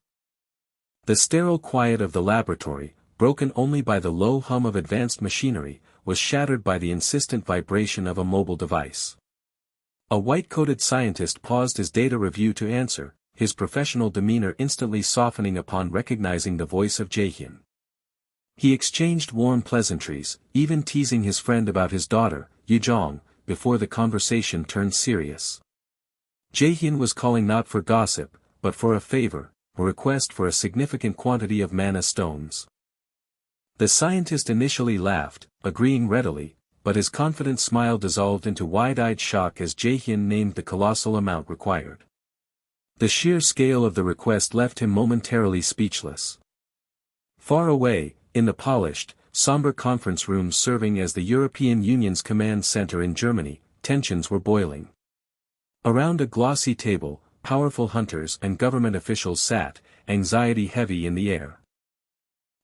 The sterile quiet of the laboratory, broken only by the low hum of advanced machinery, was shattered by the insistent vibration of a mobile device. A white-coated scientist paused his data review to answer, his professional demeanor instantly softening upon recognizing the voice of Jaehyun. He exchanged warm pleasantries, even teasing his friend about his daughter, Yuzhong, before the conversation turned serious. Jaehyun was calling not for gossip, but for a favor, a request for a significant quantity of mana stones. The scientist initially laughed, agreeing readily, but his confident smile dissolved into wide-eyed shock as Jaehyun named the colossal amount required. The sheer scale of the request left him momentarily speechless. Far away, in the polished, somber conference room serving as the European Union's command center in Germany, tensions were boiling. Around a glossy table, powerful hunters and government officials sat, anxiety heavy in the air.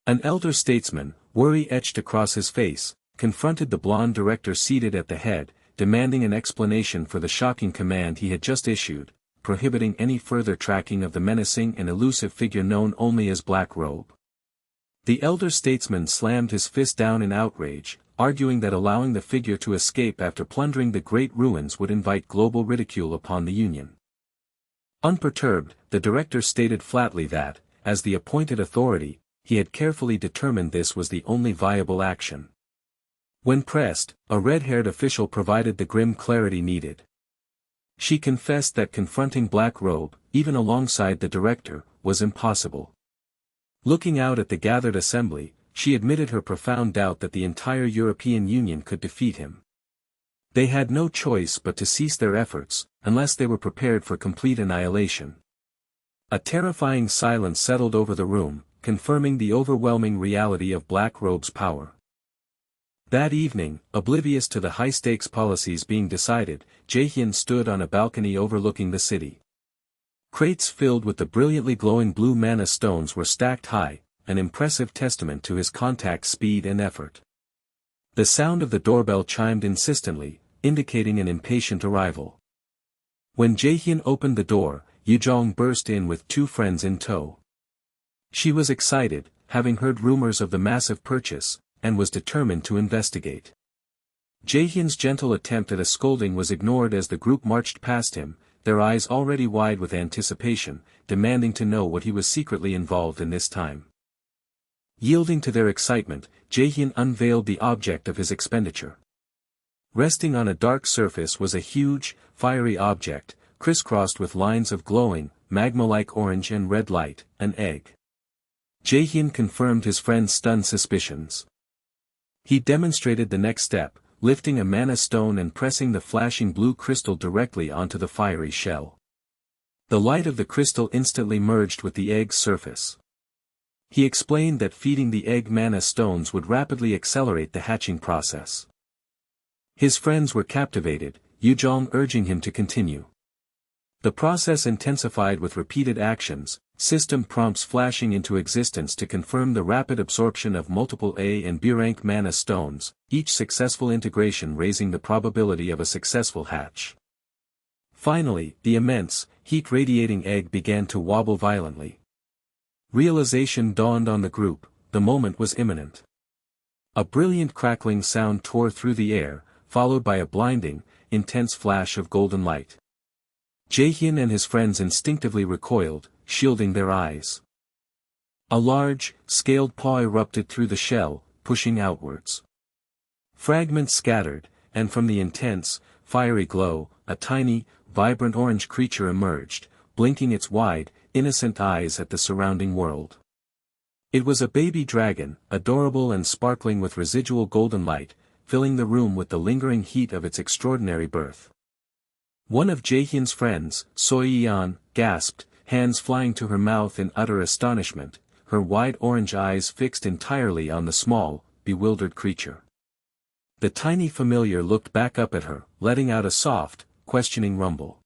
An elder statesman, worry etched across his face, confronted the blonde director seated at the head, demanding an explanation for the shocking command he had just issued, prohibiting any further tracking of the menacing and elusive figure known only as Black Robe. The elder statesman slammed his fist down in outrage, arguing that allowing the figure to escape after plundering the great ruins would invite global ridicule upon the Union. Unperturbed, the director stated flatly that, as the appointed authority, he had carefully determined this was the only viable action. When pressed, a red-haired official provided the grim clarity needed. She confessed that confronting Black Robe, even alongside the director, was impossible. Looking out at the gathered assembly, she admitted her profound doubt that the entire European Union could defeat him. They had no choice but to cease their efforts, unless they were prepared for complete annihilation. A terrifying silence settled over the room, confirming the overwhelming reality of Black Robe's power. That evening, oblivious to the high-stakes policies being decided, Jaehyun stood on a balcony overlooking the city. Crates filled with the brilliantly glowing blue mana stones were stacked high, an impressive testament to his contact speed and effort. The sound of the doorbell chimed insistently, indicating an impatient arrival. When Jaehyun opened the door, Yujong burst in with two friends in tow. She was excited, having heard rumors of the massive purchase, and was determined to investigate. Jaehyun's gentle attempt at a scolding was ignored as the group marched past him, their eyes already wide with anticipation, demanding to know what he was secretly involved in this time. Yielding to their excitement, Jaehyun unveiled the object of his expenditure. Resting on a dark surface was a huge, fiery object, crisscrossed with lines of glowing, magma-like orange and red light, an egg. Jaehyun confirmed his friend's stunned suspicions. He demonstrated the next step, lifting a mana stone and pressing the flashing blue crystal directly onto the fiery shell. The light of the crystal instantly merged with the egg's surface. He explained that feeding the egg mana stones would rapidly accelerate the hatching process. His friends were captivated, Yujong urging him to continue. The process intensified with repeated actions, system prompts flashing into existence to confirm the rapid absorption of multiple A and B rank mana stones, each successful integration raising the probability of a successful hatch. Finally, the immense, heat-radiating egg began to wobble violently. Realization dawned on the group, the moment was imminent. A brilliant crackling sound tore through the air, followed by a blinding, intense flash of golden light. Jaehyun and his friends instinctively recoiled, shielding their eyes. A large, scaled paw erupted through the shell, pushing outwards. Fragments scattered, and from the intense, fiery glow, a tiny, vibrant orange creature emerged, blinking its wide, innocent eyes at the surrounding world. It was a baby dragon, adorable and sparkling with residual golden light, filling the room with the lingering heat of its extraordinary birth. One of Jaehyun's friends, Soyeon, gasped, hands flying to her mouth in utter astonishment, her wide orange eyes fixed entirely on the small, bewildered creature. The tiny familiar looked back up at her, letting out a soft, questioning rumble.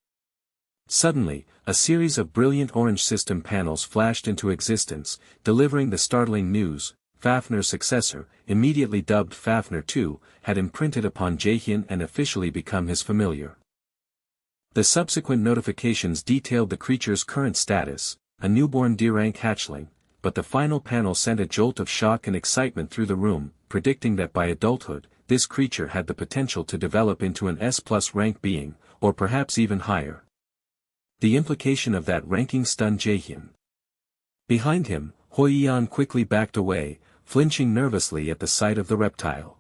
Suddenly, a series of brilliant orange system panels flashed into existence, delivering the startling news: Fafner's successor, immediately dubbed Fafner II, had imprinted upon Jaehyun and officially become his familiar. The subsequent notifications detailed the creature's current status, a newborn D-rank hatchling, but the final panel sent a jolt of shock and excitement through the room, predicting that by adulthood, this creature had the potential to develop into an S+ rank being, or perhaps even higher. The implication of that ranking stunned Jaehyun. Behind him, Hoyeon quickly backed away, flinching nervously at the sight of the reptile.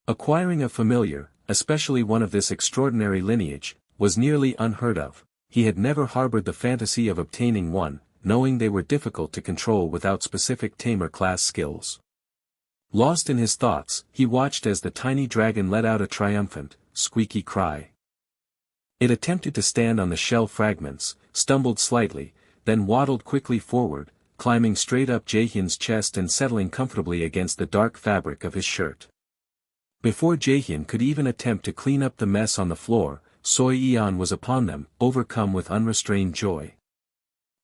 Acquiring a familiar, especially one of this extraordinary lineage, was nearly unheard of. He had never harbored the fantasy of obtaining one, knowing they were difficult to control without specific tamer class skills. Lost in his thoughts, he watched as the tiny dragon let out a triumphant, squeaky cry. It attempted to stand on the shell fragments, stumbled slightly, then waddled quickly forward, climbing straight up Jaehyun's chest and settling comfortably against the dark fabric of his shirt. Before Jaehyun could even attempt to clean up the mess on the floor, Soyeon was upon them, overcome with unrestrained joy.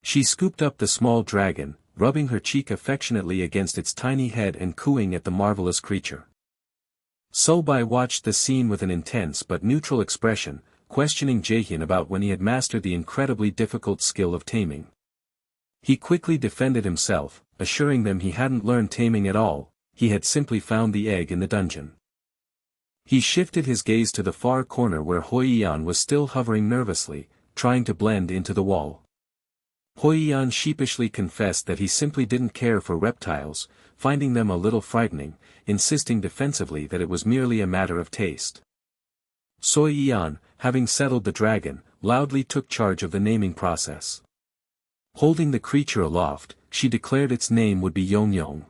She scooped up the small dragon, rubbing her cheek affectionately against its tiny head and cooing at the marvelous creature. Sobai watched the scene with an intense but neutral expression, questioning Jaehyun about when he had mastered the incredibly difficult skill of taming. He quickly defended himself, assuring them he hadn't learned taming at all, he had simply found the egg in the dungeon. He shifted his gaze to the far corner where Hoyeon was still hovering nervously, trying to blend into the wall. Huiyan sheepishly confessed that he simply didn't care for reptiles, finding them a little frightening, insisting defensively that it was merely a matter of taste. Soiyan, having settled the dragon, loudly took charge of the naming process. Holding the creature aloft, she declared its name would be Yongyong.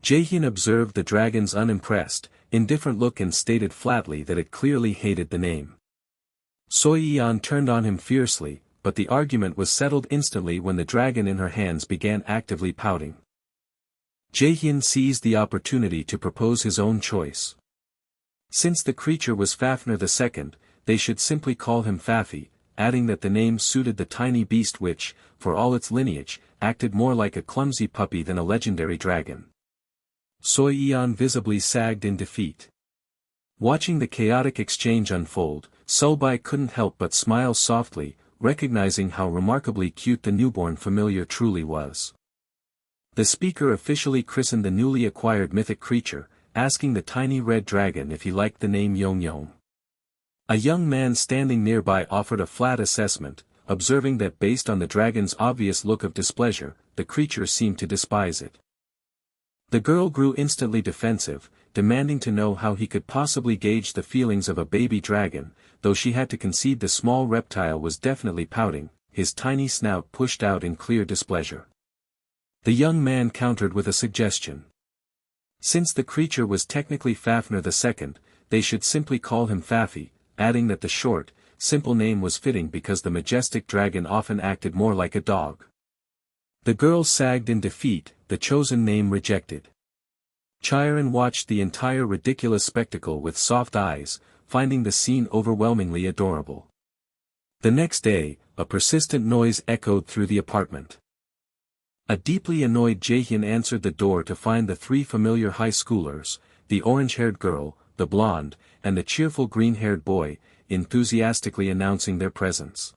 Jaehyun observed the dragon's unimpressed, indifferent look and stated flatly that it clearly hated the name. Soiyan turned on him fiercely, but the argument was settled instantly when the dragon in her hands began actively pouting. Jaehyun seized the opportunity to propose his own choice. Since the creature was Fafnir II, they should simply call him Fafi, adding that the name suited the tiny beast which, for all its lineage, acted more like a clumsy puppy than a legendary dragon. Soiyan visibly sagged in defeat. Watching the chaotic exchange unfold, Sulbai couldn't help but smile softly, recognizing how remarkably cute the newborn familiar truly was. The speaker officially christened the newly acquired mythic creature, asking the tiny red dragon if he liked the name Yongyong. A young man standing nearby offered a flat assessment, observing that based on the dragon's obvious look of displeasure, the creature seemed to despise it. The girl grew instantly defensive, demanding to know how he could possibly gauge the feelings of a baby dragon, though she had to concede the small reptile was definitely pouting, his tiny snout pushed out in clear displeasure. The young man countered with a suggestion. Since the creature was technically Fafnir II, they should simply call him Fafi, adding that the short, simple name was fitting because the majestic dragon often acted more like a dog. The girl sagged in defeat, the chosen name rejected. Chiron watched the entire ridiculous spectacle with soft eyes, finding the scene overwhelmingly adorable. The next day, a persistent noise echoed through the apartment. A deeply annoyed Jaehyun answered the door to find the three familiar high schoolers, the orange-haired girl, the blonde, and the cheerful green-haired boy, enthusiastically announcing their presence.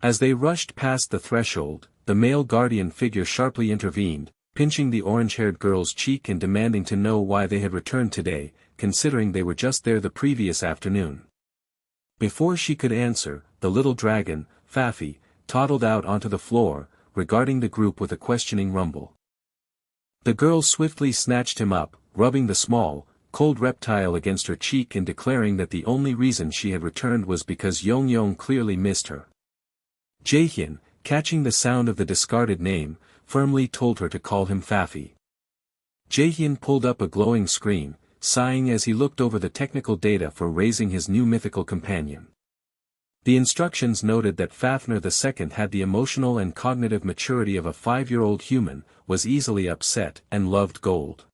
As they rushed past the threshold, the male guardian figure sharply intervened, pinching the orange-haired girl's cheek and demanding to know why they had returned today, considering they were just there the previous afternoon. Before she could answer, the little dragon, Fafi, toddled out onto the floor, regarding the group with a questioning rumble. The girl swiftly snatched him up, rubbing the small, cold reptile against her cheek and declaring that the only reason she had returned was because Yongyong clearly missed her. Jaehyun, catching the sound of the discarded name, firmly told her to call him Fafi. Jaehyun pulled up a glowing screen, sighing as he looked over the technical data for raising his new mythical companion. The instructions noted that Fafnir II had the emotional and cognitive maturity of a 5-year-old human, was easily upset and loved gold.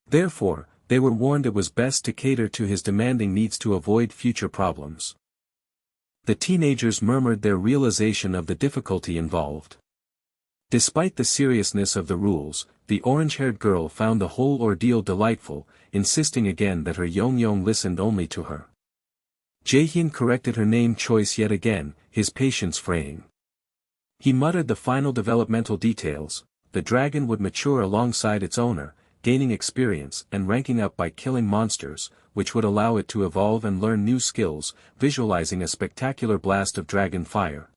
Therefore, they were warned it was best to cater to his demanding needs to avoid future problems. The teenagers murmured their realization of the difficulty involved. Despite the seriousness of the rules, the orange-haired girl found the whole ordeal delightful, insisting again that her Yongyong listened only to her. Jaehyun corrected her name choice yet again, his patience fraying. He muttered the final developmental details: the dragon would mature alongside its owner, gaining experience and ranking up by killing monsters, which would allow it to evolve and learn new skills, visualizing a spectacular blast of dragon fire.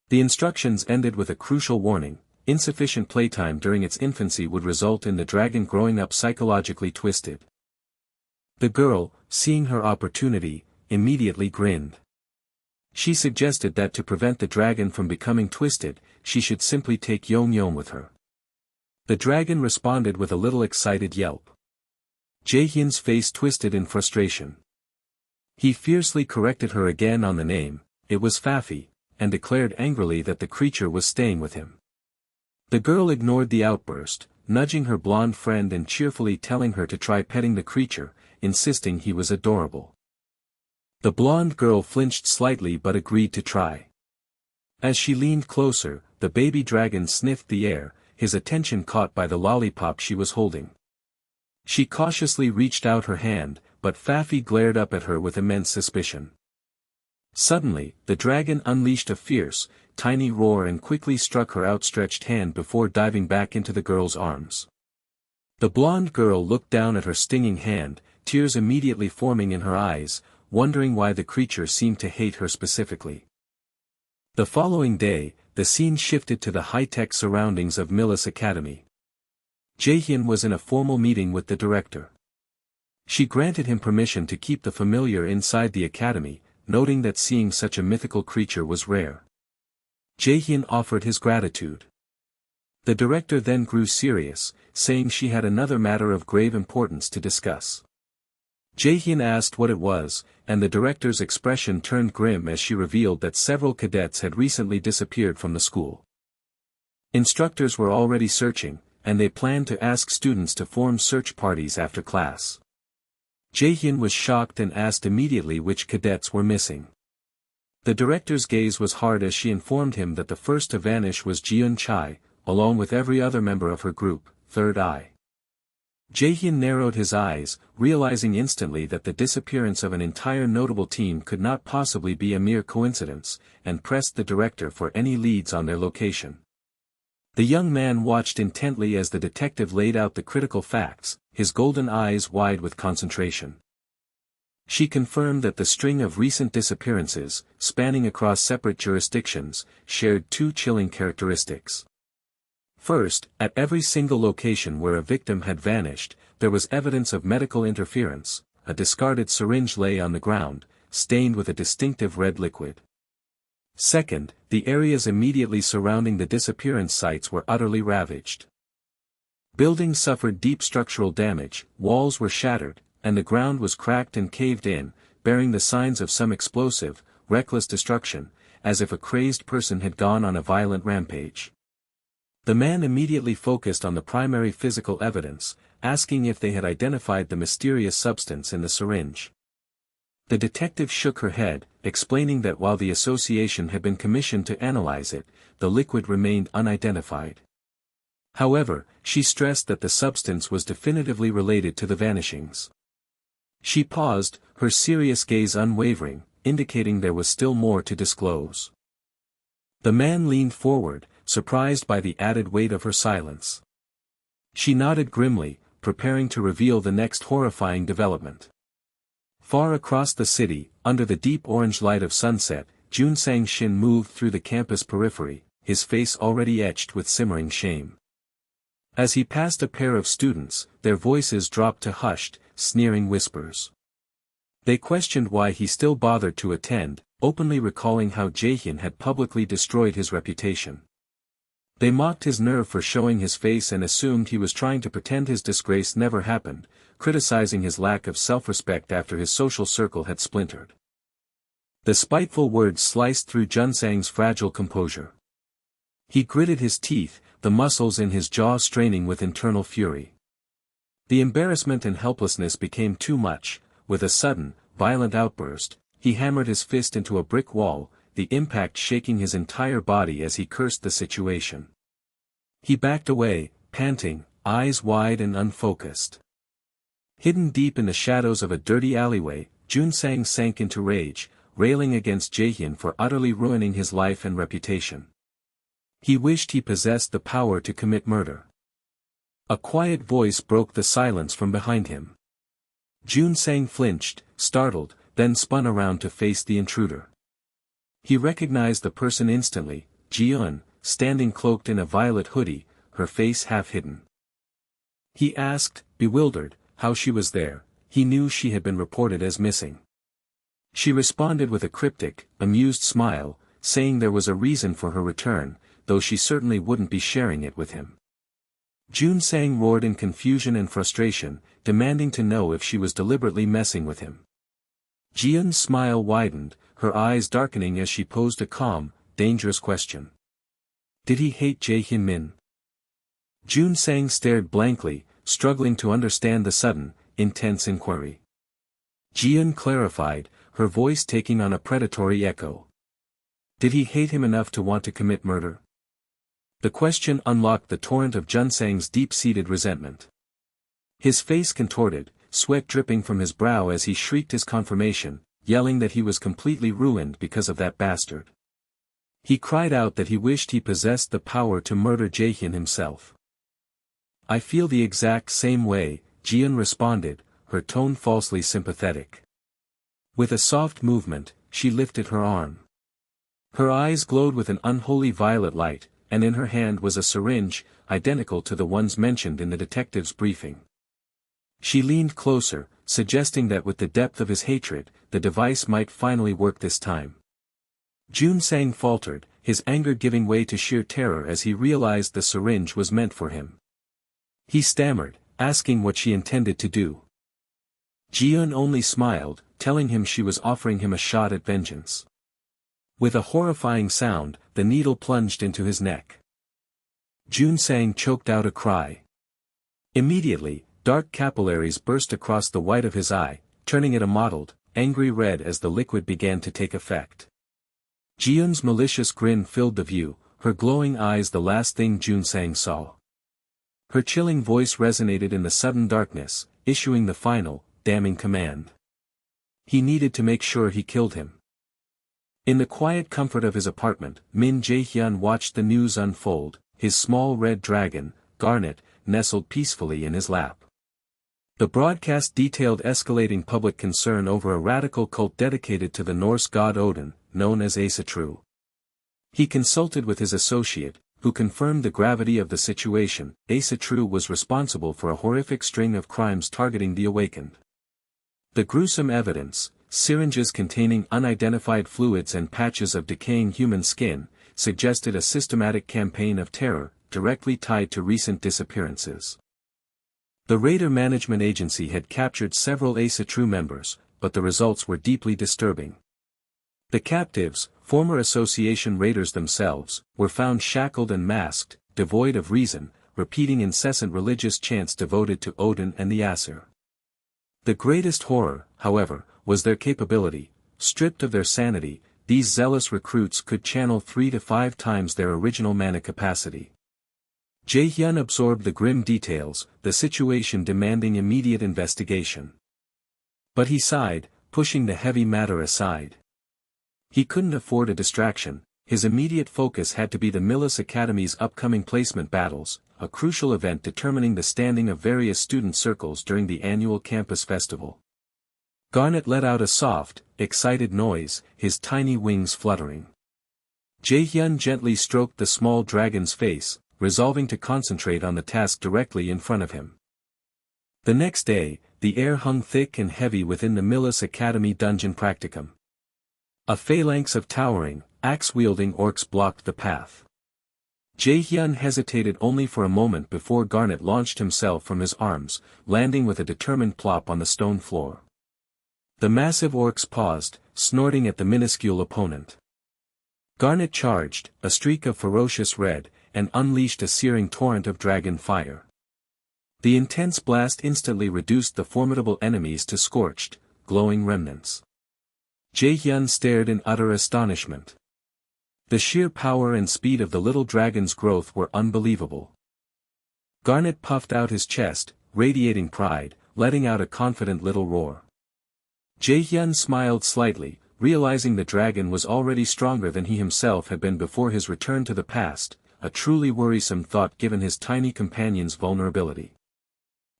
The instructions ended with a crucial warning: insufficient playtime during its infancy would result in the dragon growing up psychologically twisted. The girl, seeing her opportunity, immediately grinned. She suggested that to prevent the dragon from becoming twisted, she should simply take Yongyong with her. The dragon responded with a little excited yelp. Jaehyun's face twisted in frustration. He fiercely corrected her again on the name, it was Fafi, and declared angrily that the creature was staying with him. The girl ignored the outburst, nudging her blonde friend and cheerfully telling her to try petting the creature, insisting he was adorable. The blonde girl flinched slightly but agreed to try. As she leaned closer, the baby dragon sniffed the air, his attention caught by the lollipop she was holding. She cautiously reached out her hand, but Fafi glared up at her with immense suspicion. Suddenly, the dragon unleashed a fierce, tiny roar and quickly struck her outstretched hand before diving back into the girl's arms. The blonde girl looked down at her stinging hand, tears immediately forming in her eyes, wondering why the creature seemed to hate her specifically. The following day, the scene shifted to the high-tech surroundings of Millis Academy. Jaehyun was in a formal meeting with the director. She granted him permission to keep the familiar inside the academy, noting that seeing such a mythical creature was rare. Jaehyun offered his gratitude. The director then grew serious, saying she had another matter of grave importance to discuss. Jaehyun asked what it was, and the director's expression turned grim as she revealed that several cadets had recently disappeared from the school. Instructors were already searching, and they planned to ask students to form search parties after class. Jaehyun was shocked and asked immediately which cadets were missing. The director's gaze was hard as she informed him that the first to vanish was Jeon Chai, along with every other member of her group, Third Eye. Jaehyun narrowed his eyes, realizing instantly that the disappearance of an entire notable team could not possibly be a mere coincidence, and pressed the director for any leads on their location. The young man watched intently as the detective laid out the critical facts, his golden eyes wide with concentration. She confirmed that the string of recent disappearances, spanning across separate jurisdictions, shared two chilling characteristics. First, at every single location where a victim had vanished, there was evidence of medical interference. A discarded syringe lay on the ground, stained with a distinctive red liquid. Second, the areas immediately surrounding the disappearance sites were utterly ravaged. Buildings suffered deep structural damage, walls were shattered, and the ground was cracked and caved in, bearing the signs of some explosive, reckless destruction, as if a crazed person had gone on a violent rampage. The man immediately focused on the primary physical evidence, asking if they had identified the mysterious substance in the syringe. The detective shook her head, explaining that while the association had been commissioned to analyze it, the liquid remained unidentified. However, she stressed that the substance was definitively related to the vanishings. She paused, her serious gaze unwavering, indicating there was still more to disclose. The man leaned forward, surprised by the added weight of her silence. She nodded grimly, preparing to reveal the next horrifying development. Far across the city, under the deep orange light of sunset, Jun Sang-shin moved through the campus periphery, his face already etched with simmering shame. As he passed a pair of students, their voices dropped to hushed, sneering whispers. They questioned why he still bothered to attend, openly recalling how Jaehyun had publicly destroyed his reputation. They mocked his nerve for showing his face and assumed he was trying to pretend his disgrace never happened, criticizing his lack of self-respect after his social circle had splintered. The spiteful words sliced through Junsang's fragile composure. He gritted his teeth, the muscles in his jaw straining with internal fury. The embarrassment and helplessness became too much. With a sudden, violent outburst, he hammered his fist into a brick wall, the impact shaking his entire body as he cursed the situation. He backed away, panting, eyes wide and unfocused. Hidden deep in the shadows of a dirty alleyway, Junsang sank into rage, railing against Jaehyun for utterly ruining his life and reputation. He wished he possessed the power to commit murder. A quiet voice broke the silence from behind him. Junsang flinched, startled, then spun around to face the intruder. He recognized the person instantly, Jeon, standing cloaked in a violet hoodie, her face half hidden. He asked, bewildered, how she was there. He knew she had been reported as missing. She responded with a cryptic, amused smile, saying there was a reason for her return, though she certainly wouldn't be sharing it with him. Junsang roared in confusion and frustration, demanding to know if she was deliberately messing with him. Jeon's smile widened, her eyes darkening as she posed a calm, dangerous question. Did he hate Jae Min? Junsang stared blankly, struggling to understand the sudden, intense inquiry. Jeon clarified, her voice taking on a predatory echo. Did he hate him enough to want to commit murder? The question unlocked the torrent of Junsang's deep-seated resentment. His face contorted, sweat dripping from his brow as he shrieked his confirmation, yelling that he was completely ruined because of that bastard. He cried out that he wished he possessed the power to murder Jaehyun himself. I feel the exact same way, Jeon responded, her tone falsely sympathetic. With a soft movement, she lifted her arm. Her eyes glowed with an unholy violet light, and in her hand was a syringe, identical to the ones mentioned in the detective's briefing. She leaned closer, suggesting that with the depth of his hatred, the device might finally work this time. Junsang faltered, his anger giving way to sheer terror as he realized the syringe was meant for him. He stammered, asking what she intended to do. Jiun only smiled, telling him she was offering him a shot at vengeance. With a horrifying sound, the needle plunged into his neck. Junsang choked out a cry. Immediately, dark capillaries burst across the white of his eye, turning it a mottled, angry red as the liquid began to take effect. Jiun's malicious grin filled the view, her glowing eyes the last thing Junsang saw. Her chilling voice resonated in the sudden darkness, issuing the final, damning command. He needed to make sure he killed him. In the quiet comfort of his apartment, Min Jae-hyun watched the news unfold, his small red dragon, Garnet, nestled peacefully in his lap. The broadcast detailed escalating public concern over a radical cult dedicated to the Norse god Odin, known as Asatru. He consulted with his associate, who confirmed the gravity of the situation. Asatru was responsible for a horrific string of crimes targeting the awakened. The gruesome evidence, syringes containing unidentified fluids and patches of decaying human skin, suggested a systematic campaign of terror, directly tied to recent disappearances. The Raider Management Agency had captured several Asatru members, but the results were deeply disturbing. The captives, former association raiders themselves, were found shackled and masked, devoid of reason, repeating incessant religious chants devoted to Odin and the Aesir. The greatest horror, however, was their capability. Stripped of their sanity, these zealous recruits could channel 3 to 5 times their original mana capacity. Jae-hyun absorbed the grim details, the situation demanding immediate investigation. But he sighed, pushing the heavy matter aside. He couldn't afford a distraction. His immediate focus had to be the Millis Academy's upcoming placement battles, a crucial event determining the standing of various student circles during the annual campus festival. Garnet let out a soft, excited noise, his tiny wings fluttering. Jae-hyun gently stroked the small dragon's face, resolving to concentrate on the task directly in front of him. The next day, the air hung thick and heavy within the Millis Academy dungeon practicum. A phalanx of towering, axe-wielding orcs blocked the path. Jae-hyun hesitated only for a moment before Garnet launched himself from his arms, landing with a determined plop on the stone floor. The massive orcs paused, snorting at the minuscule opponent. Garnet charged, a streak of ferocious red, and unleashed a searing torrent of dragon fire. The intense blast instantly reduced the formidable enemies to scorched, glowing remnants. Jae-hyun stared in utter astonishment. The sheer power and speed of the little dragon's growth were unbelievable. Garnet puffed out his chest, radiating pride, letting out a confident little roar. Jae-hyun smiled slightly, realizing the dragon was already stronger than he himself had been before his return to the past, a truly worrisome thought given his tiny companion's vulnerability.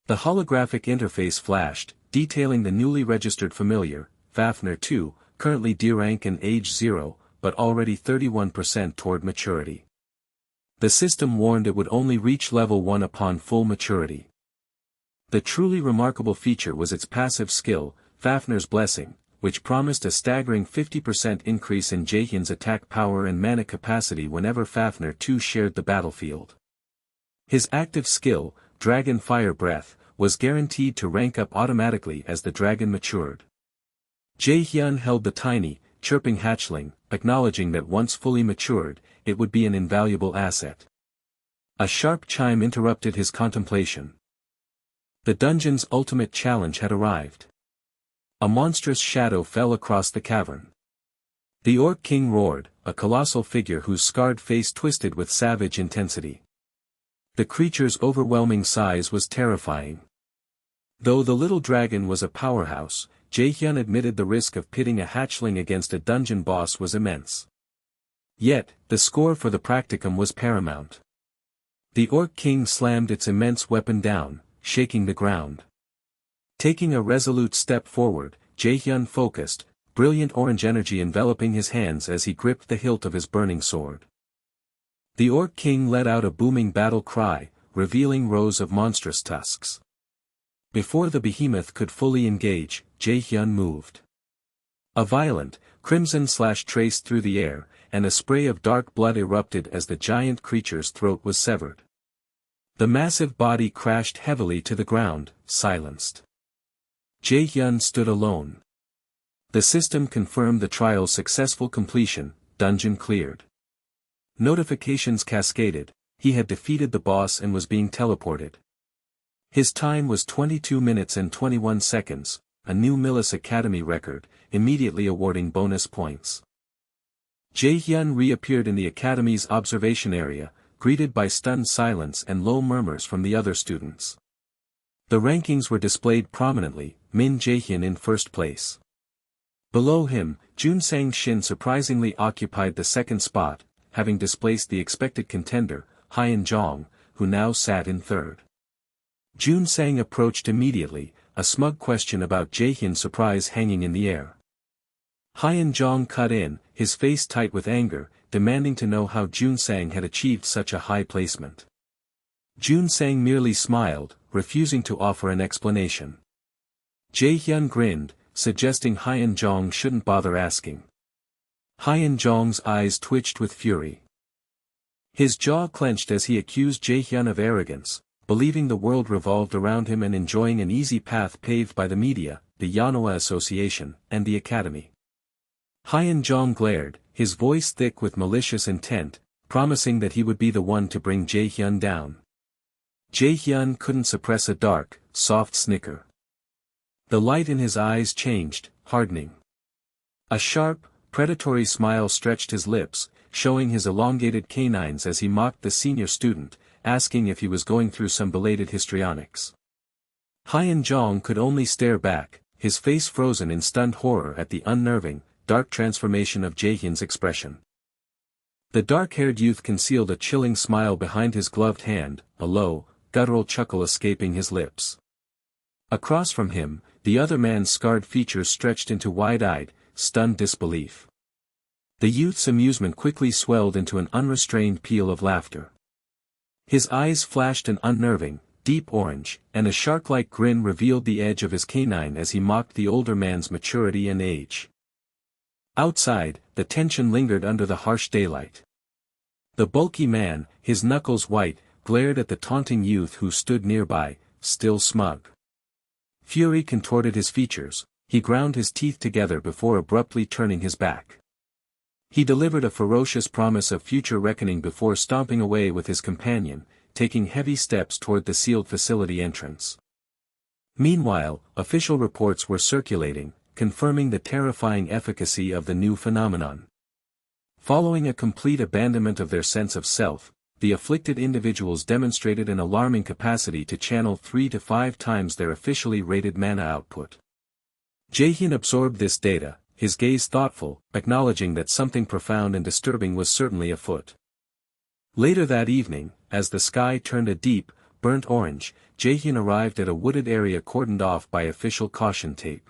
The holographic interface flashed, detailing the newly registered familiar, Fafnir 2, currently D rank and age 0, but already 31% toward maturity. The system warned it would only reach level 1 upon full maturity. The truly remarkable feature was its passive skill, Fafnir's Blessing, which promised a staggering 50% increase in Jae-hyun's attack power and mana capacity whenever Fafnir 2 shared the battlefield. His active skill, Dragon Fire Breath, was guaranteed to rank up automatically as the dragon matured. Jae-hyun held the tiny, chirping hatchling, acknowledging that once fully matured, it would be an invaluable asset. A sharp chime interrupted his contemplation. The dungeon's ultimate challenge had arrived. A monstrous shadow fell across the cavern. The Orc King roared, a colossal figure whose scarred face twisted with savage intensity. The creature's overwhelming size was terrifying. Though the little dragon was a powerhouse, Jae-hyun admitted the risk of pitting a hatchling against a dungeon boss was immense. Yet, the score for the practicum was paramount. The Orc King slammed its immense weapon down, shaking the ground. Taking a resolute step forward, Jae-hyun focused, brilliant orange energy enveloping his hands as he gripped the hilt of his burning sword. The Orc King let out a booming battle cry, revealing rows of monstrous tusks. Before the behemoth could fully engage, Jae-hyun moved. A violent, crimson slash traced through the air, and a spray of dark blood erupted as the giant creature's throat was severed. The massive body crashed heavily to the ground, silenced. Jae-hyun stood alone. The system confirmed the trial's successful completion, dungeon cleared. Notifications cascaded, he had defeated the boss and was being teleported. His time was 22 minutes and 21 seconds, a new Millis Academy record, immediately awarding bonus points. Jae-hyun reappeared in the Academy's observation area, greeted by stunned silence and low murmurs from the other students. The rankings were displayed prominently, Min Jae-hyun in first place. Below him, Jun Sang-shin surprisingly occupied the second spot, having displaced the expected contender, Hyun-jong, who now sat in third. Jun Sang approached immediately, a smug question about Jae-hyun's surprise hanging in the air. Hyun-jong cut in, his face tight with anger, demanding to know how Jun Sang had achieved such a high placement. Jun Sang merely smiled, refusing to offer an explanation. Jae-hyun grinned, suggesting Hyun-jong shouldn't bother asking. Hyun-jong's eyes twitched with fury. His jaw clenched as he accused Jae-hyun of arrogance, believing the world revolved around him and enjoying an easy path paved by the media, the Manhwa Association, and the Academy. Hyun-jong glared, his voice thick with malicious intent, promising that he would be the one to bring Jae-hyun down. Jae-hyun couldn't suppress a dark, soft snicker. The light in his eyes changed, hardening. A sharp, predatory smile stretched his lips, showing his elongated canines as he mocked the senior student, asking if he was going through some belated histrionics. Hyun-jong could only stare back, his face frozen in stunned horror at the unnerving, dark transformation of Jae-hyun's expression. The dark-haired youth concealed a chilling smile behind his gloved hand, a low, guttural chuckle escaping his lips. Across from him, the other man's scarred features stretched into wide-eyed, stunned disbelief. The youth's amusement quickly swelled into an unrestrained peal of laughter. His eyes flashed an unnerving, deep orange, and a shark-like grin revealed the edge of his canine as he mocked the older man's maturity and age. Outside, the tension lingered under the harsh daylight. The bulky man, his knuckles white, glared at the taunting youth who stood nearby, still smug. Fury contorted his features, he ground his teeth together before abruptly turning his back. He delivered a ferocious promise of future reckoning before stomping away with his companion, taking heavy steps toward the sealed facility entrance. Meanwhile, official reports were circulating, confirming the terrifying efficacy of the new phenomenon. Following a complete abandonment of their sense of self, the afflicted individuals demonstrated an alarming capacity to channel 3 to 5 times their officially rated mana output. Jae-hyun absorbed this data, his gaze thoughtful, acknowledging that something profound and disturbing was certainly afoot. Later that evening, as the sky turned a deep, burnt orange, Jae-hyun arrived at a wooded area cordoned off by official caution tape.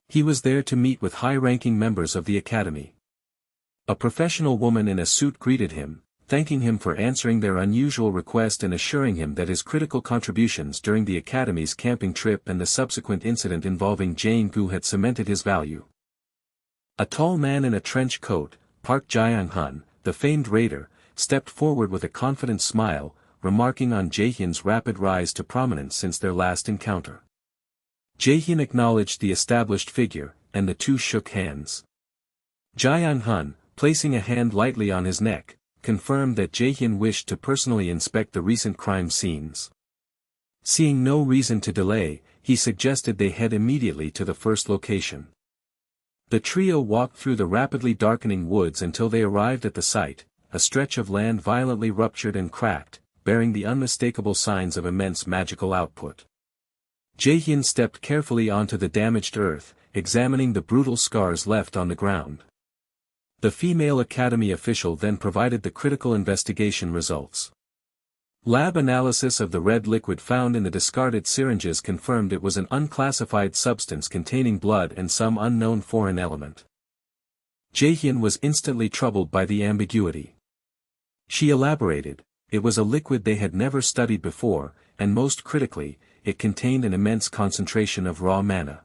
He was there to meet with high-ranking members of the Academy. A professional woman in a suit greeted him, thanking him for answering their unusual request and assuring him that his critical contributions during the Academy's camping trip and the subsequent incident involving Jane-gu had cemented his value. A tall man in a trench coat, Park Jae-hyun, the famed raider, stepped forward with a confident smile, remarking on Jae-hyun's rapid rise to prominence since their last encounter. Jae-hyun acknowledged the established figure, and the two shook hands. Jae-hyun, placing a hand lightly on his neck, confirmed that Jae-hyun wished to personally inspect the recent crime scenes. Seeing no reason to delay, he suggested they head immediately to the first location. The trio walked through the rapidly darkening woods until they arrived at the site, a stretch of land violently ruptured and cracked, bearing the unmistakable signs of immense magical output. Jae-hyun stepped carefully onto the damaged earth, examining the brutal scars left on the ground. The female Academy official then provided the critical investigation results. Lab analysis of the red liquid found in the discarded syringes confirmed it was an unclassified substance containing blood and some unknown foreign element. Jaehyun was instantly troubled by the ambiguity. She elaborated, it was a liquid they had never studied before, and most critically, it contained an immense concentration of raw mana.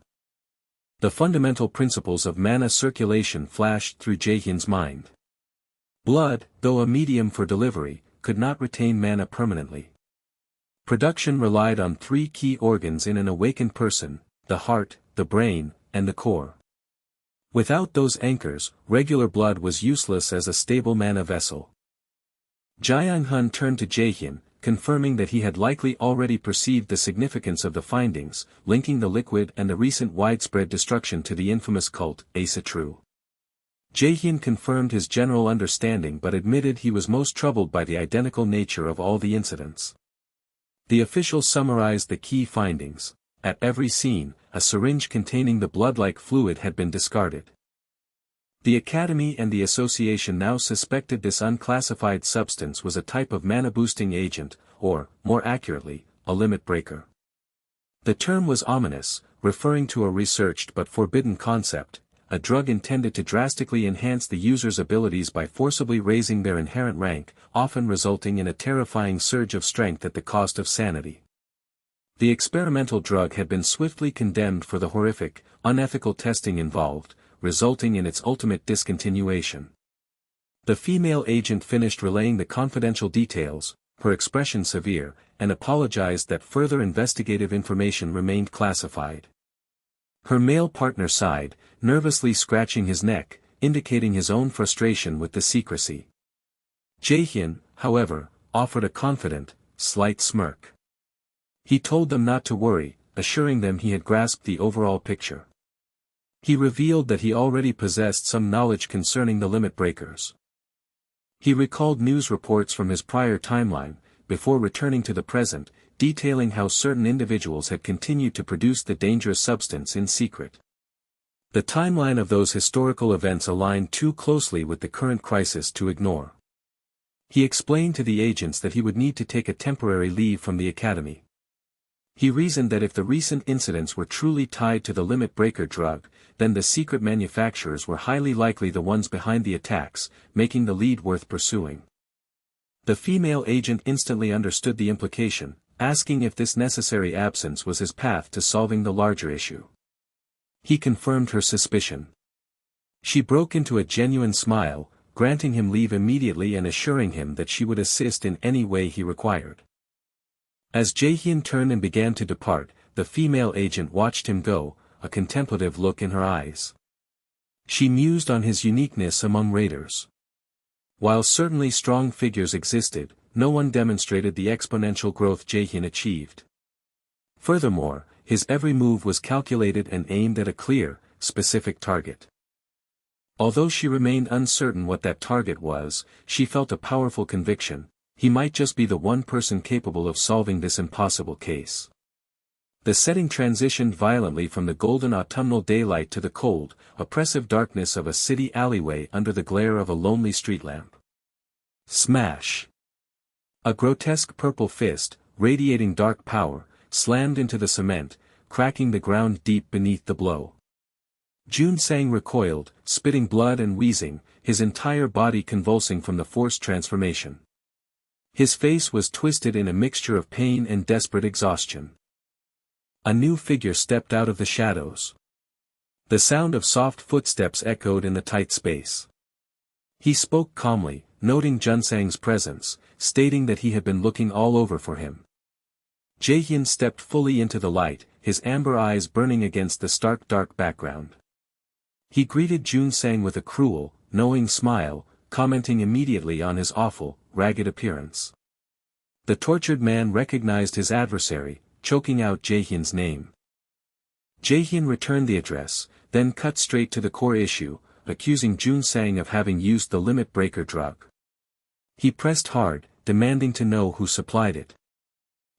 The fundamental principles of mana circulation flashed through Jaehyun's mind. Blood, though a medium for delivery, could not retain mana permanently. Production relied on three key organs in an awakened person: the heart, the brain, and the core. Without those anchors, regular blood was useless as a stable mana vessel. Jae-hun turned to Jaehyun, confirming that he had likely already perceived the significance of the findings, linking the liquid and the recent widespread destruction to the infamous cult, Asatru. Jaehyun confirmed his general understanding but admitted he was most troubled by the identical nature of all the incidents. The official summarized the key findings. At every scene, a syringe containing the blood-like fluid had been discarded. The Academy and the Association now suspected this unclassified substance was a type of mana-boosting agent, or, more accurately, a limit breaker. The term was ominous, referring to a researched but forbidden concept, a drug intended to drastically enhance the user's abilities by forcibly raising their inherent rank, often resulting in a terrifying surge of strength at the cost of sanity. The experimental drug had been swiftly condemned for the horrific, unethical testing involved, resulting in its ultimate discontinuation. The female agent finished relaying the confidential details, her expression severe, and apologized that further investigative information remained classified. Her male partner sighed, nervously scratching his neck, indicating his own frustration with the secrecy. Jaehyun, however, offered a confident, slight smirk. He told them not to worry, assuring them he had grasped the overall picture. He revealed that he already possessed some knowledge concerning the limit breakers. He recalled news reports from his prior timeline, before returning to the present, detailing how certain individuals had continued to produce the dangerous substance in secret. The timeline of those historical events aligned too closely with the current crisis to ignore. He explained to the agents that he would need to take a temporary leave from the Academy. He reasoned that if the recent incidents were truly tied to the limit breaker drug, then the secret manufacturers were highly likely the ones behind the attacks, making the lead worth pursuing. The female agent instantly understood the implication, asking if this necessary absence was his path to solving the larger issue. He confirmed her suspicion. She broke into a genuine smile, granting him leave immediately and assuring him that she would assist in any way he required. As Jaehyun turned and began to depart, the female agent watched him go, a contemplative look in her eyes. She mused on his uniqueness among raiders. While certainly strong figures existed, no one demonstrated the exponential growth Jaehyun achieved. Furthermore, his every move was calculated and aimed at a clear, specific target. Although she remained uncertain what that target was, she felt a powerful conviction: he might just be the one person capable of solving this impossible case. The setting transitioned violently from the golden autumnal daylight to the cold, oppressive darkness of a city alleyway under the glare of a lonely street lamp. Smash! A grotesque purple fist, radiating dark power, slammed into the cement, cracking the ground deep beneath the blow. Jun Sang recoiled, spitting blood and wheezing, his entire body convulsing from the forced transformation. His face was twisted in a mixture of pain and desperate exhaustion. A new figure stepped out of the shadows. The sound of soft footsteps echoed in the tight space. He spoke calmly, noting Junsang's presence, stating that he had been looking all over for him. Jaehyun stepped fully into the light, his amber eyes burning against the stark dark background. He greeted Junsang with a cruel, knowing smile, commenting immediately on his awful, ragged appearance. The tortured man recognized his adversary, choking out Jaehyun's name. Jaehyun returned the address, then cut straight to the core issue, accusing Junsang of having used the limit breaker drug. He pressed hard, demanding to know who supplied it.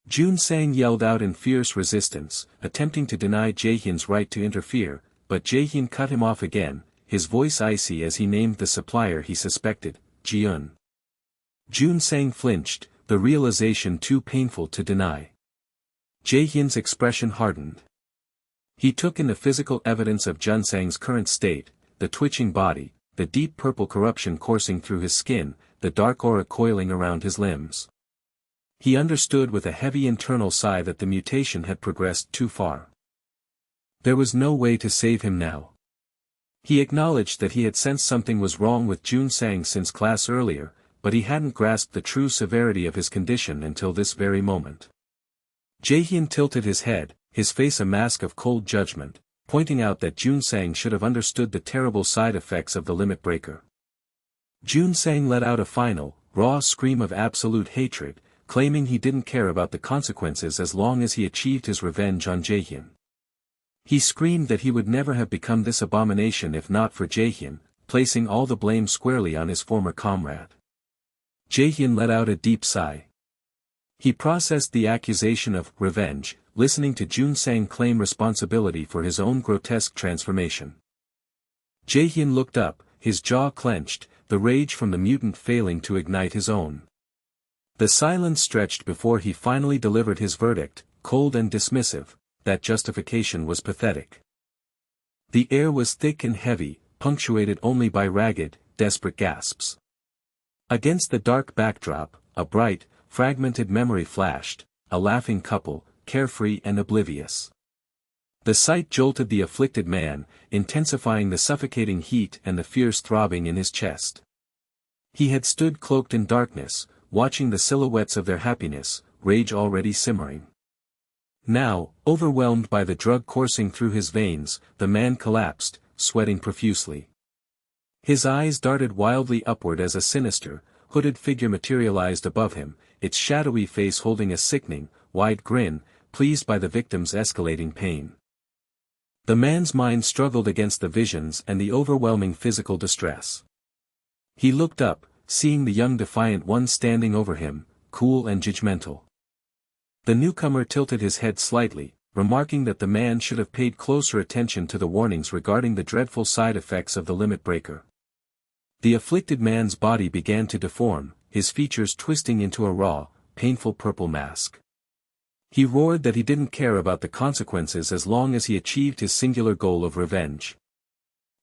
Junsang yelled out in fierce resistance, attempting to deny Jaehyun's right to interfere, but Jaehyun cut him off again, his voice icy as he named the supplier he suspected: Jiun. Junsang flinched, the realization too painful to deny. Jae-hyun's expression hardened. He took in the physical evidence of Junsang's current state, the twitching body, the deep purple corruption coursing through his skin, the dark aura coiling around his limbs. He understood with a heavy internal sigh that the mutation had progressed too far. There was no way to save him now. He acknowledged that he had sensed something was wrong with Junsang since class earlier, but he hadn't grasped the true severity of his condition until this very moment. Jae-hyun tilted his head, his face a mask of cold judgment, pointing out that Junsang should have understood the terrible side effects of the limit breaker. Junsang let out a final, raw scream of absolute hatred, claiming he didn't care about the consequences as long as he achieved his revenge on Jae-hyun. He screamed that he would never have become this abomination if not for Jae-hyun, placing all the blame squarely on his former comrade. Jae-hyun let out a deep sigh. He processed the accusation of revenge, listening to Junsang claim responsibility for his own grotesque transformation. Jae-hyun looked up, his jaw clenched, the rage from the mutant failing to ignite his own. The silence stretched before he finally delivered his verdict, cold and dismissive, that justification was pathetic. The air was thick and heavy, punctuated only by ragged, desperate gasps. Against the dark backdrop, a bright, fragmented memory flashed, a laughing couple, carefree and oblivious. The sight jolted the afflicted man, intensifying the suffocating heat and the fierce throbbing in his chest. He had stood cloaked in darkness, watching the silhouettes of their happiness, rage already simmering. Now, overwhelmed by the drug coursing through his veins, the man collapsed, sweating profusely. His eyes darted wildly upward as a sinister, hooded figure materialized above him, its shadowy face holding a sickening, wide grin, pleased by the victim's escalating pain. The man's mind struggled against the visions and the overwhelming physical distress. He looked up, seeing the young defiant one standing over him, cool and judgmental. The newcomer tilted his head slightly, remarking that the man should have paid closer attention to the warnings regarding the dreadful side effects of the limit breaker. The afflicted man's body began to deform, his features twisting into a raw, painful purple mask. He roared that he didn't care about the consequences as long as he achieved his singular goal of revenge.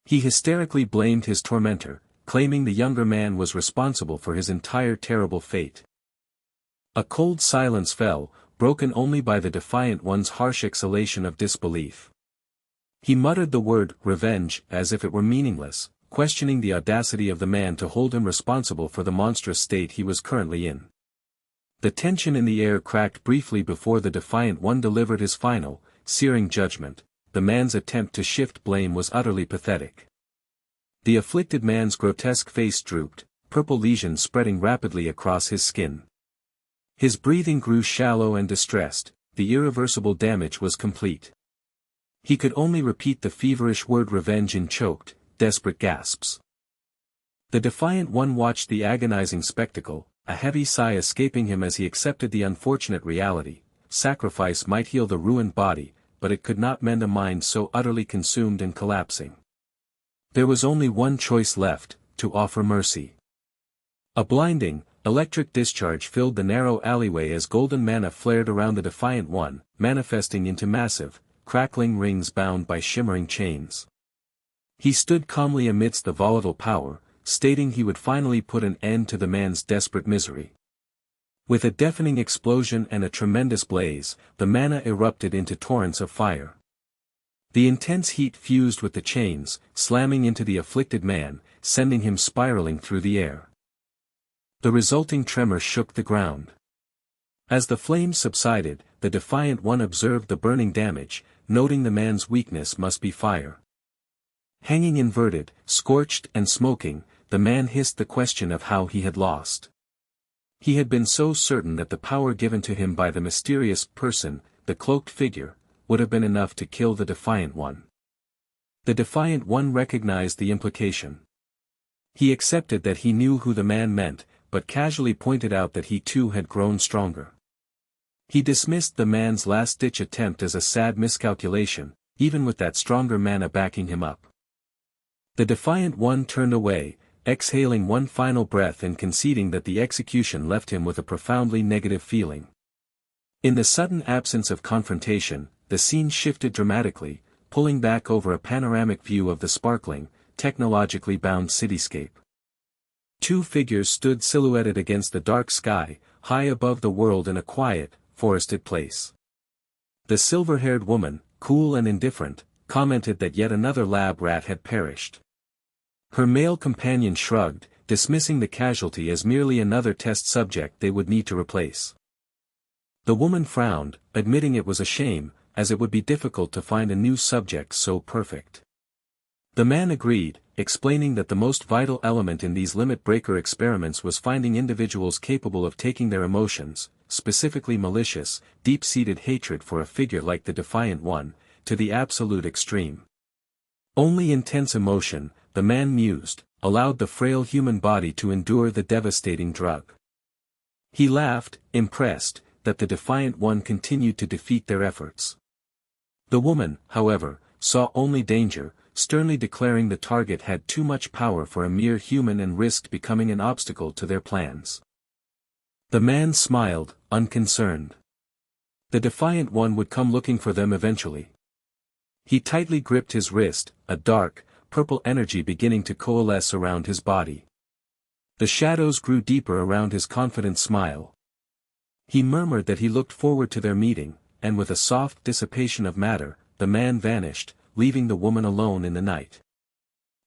He hysterically blamed his tormentor, claiming the younger man was responsible for his entire terrible fate. A cold silence fell, broken only by the defiant one's harsh exhalation of disbelief. He muttered the word revenge as if it were meaningless, questioning the audacity of the man to hold him responsible for the monstrous state he was currently in. The tension in the air cracked briefly before the defiant one delivered his final, searing judgment. The man's attempt to shift blame was utterly pathetic. The afflicted man's grotesque face drooped, purple lesions spreading rapidly across his skin. His breathing grew shallow and distressed, the irreversible damage was complete. He could only repeat the feverish word revenge in choked, desperate gasps. The defiant one watched the agonizing spectacle, a heavy sigh escaping him as he accepted the unfortunate reality. Sacrifice might heal the ruined body, but it could not mend a mind so utterly consumed and collapsing. There was only one choice left, to offer mercy. A blinding, electric discharge filled the narrow alleyway as golden mana flared around the defiant one, manifesting into massive, crackling rings bound by shimmering chains. He stood calmly amidst the volatile power, stating he would finally put an end to the man's desperate misery. With a deafening explosion and a tremendous blaze, the mana erupted into torrents of fire. The intense heat fused with the chains, slamming into the afflicted man, sending him spiraling through the air. The resulting tremor shook the ground. As the flames subsided, the defiant one observed the burning damage, noting the man's weakness must be fire. Hanging inverted, scorched and smoking, the man hissed the question of how he had lost. He had been so certain that the power given to him by the mysterious person, the cloaked figure, would have been enough to kill the defiant one. The defiant one recognized the implication. He accepted that he knew who the man meant, but casually pointed out that he too had grown stronger. He dismissed the man's last-ditch attempt as a sad miscalculation, even with that stronger mana backing him up. The defiant one turned away, exhaling one final breath and conceding that the execution left him with a profoundly negative feeling. In the sudden absence of confrontation, the scene shifted dramatically, pulling back over a panoramic view of the sparkling, technologically bound cityscape. Two figures stood silhouetted against the dark sky, high above the world in a quiet, forested place. The silver-haired woman, cool and indifferent, commented that yet another lab rat had perished. Her male companion shrugged, dismissing the casualty as merely another test subject they would need to replace. The woman frowned, admitting it was a shame, as it would be difficult to find a new subject so perfect. The man agreed, explaining that the most vital element in these limit-breaker experiments was finding individuals capable of taking their emotions, specifically malicious, deep-seated hatred for a figure like the Defiant One, to the absolute extreme. Only intense emotion, the man mused, allowed the frail human body to endure the devastating drug. He laughed, impressed, that the Defiant One continued to defeat their efforts. The woman, however, saw only danger, sternly declaring the target had too much power for a mere human and risked becoming an obstacle to their plans. The man smiled, unconcerned. The Defiant One would come looking for them eventually. He tightly gripped his wrist, a dark, purple energy beginning to coalesce around his body. The shadows grew deeper around his confident smile. He murmured that he looked forward to their meeting, and with a soft dissipation of matter, the man vanished, leaving the woman alone in the night.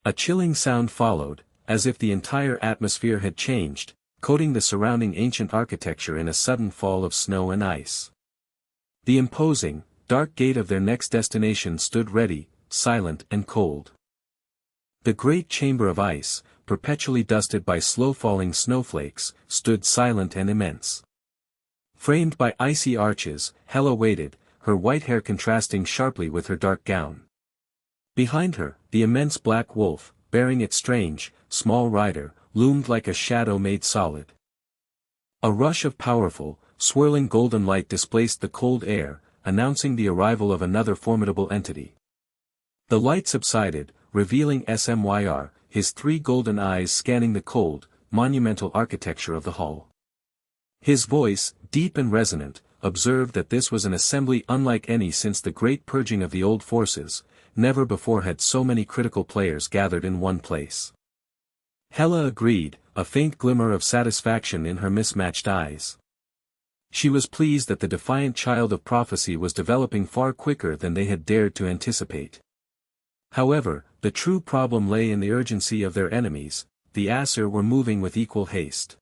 A chilling sound followed, as if the entire atmosphere had changed, coating the surrounding ancient architecture in a sudden fall of snow and ice. The imposing, dark gate of their next destination stood ready, silent and cold. The great chamber of ice, perpetually dusted by slow-falling snowflakes, stood silent and immense. Framed by icy arches, Hela waited, her white hair contrasting sharply with her dark gown. Behind her, the immense black wolf, bearing its strange, small rider, loomed like a shadow made solid. A rush of powerful, swirling golden light displaced the cold air, announcing the arrival of another formidable entity. The light subsided, revealing Smyr, his three golden eyes scanning the cold, monumental architecture of the hall. His voice, deep and resonant, observed that this was an assembly unlike any since the great purging of the old forces. Never before had so many critical players gathered in one place. Hela agreed, a faint glimmer of satisfaction in her mismatched eyes. She was pleased that the defiant child of prophecy was developing far quicker than they had dared to anticipate. However, the true problem lay in the urgency of their enemies. The Aesir were moving with equal haste.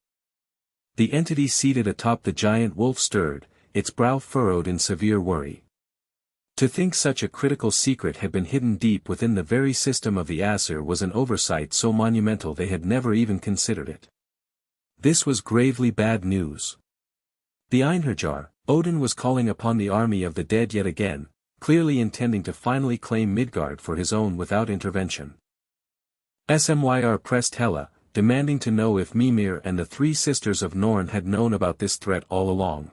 The entity seated atop the giant wolf stirred, its brow furrowed in severe worry. To think such a critical secret had been hidden deep within the very system of the Aesir was an oversight so monumental they had never even considered it. This was gravely bad news. The Einherjar, Odin was calling upon the army of the dead yet again, clearly intending to finally claim Midgard for his own without intervention. Smyr pressed Hela, demanding to know if Mimir and the three sisters of Norn had known about this threat all along.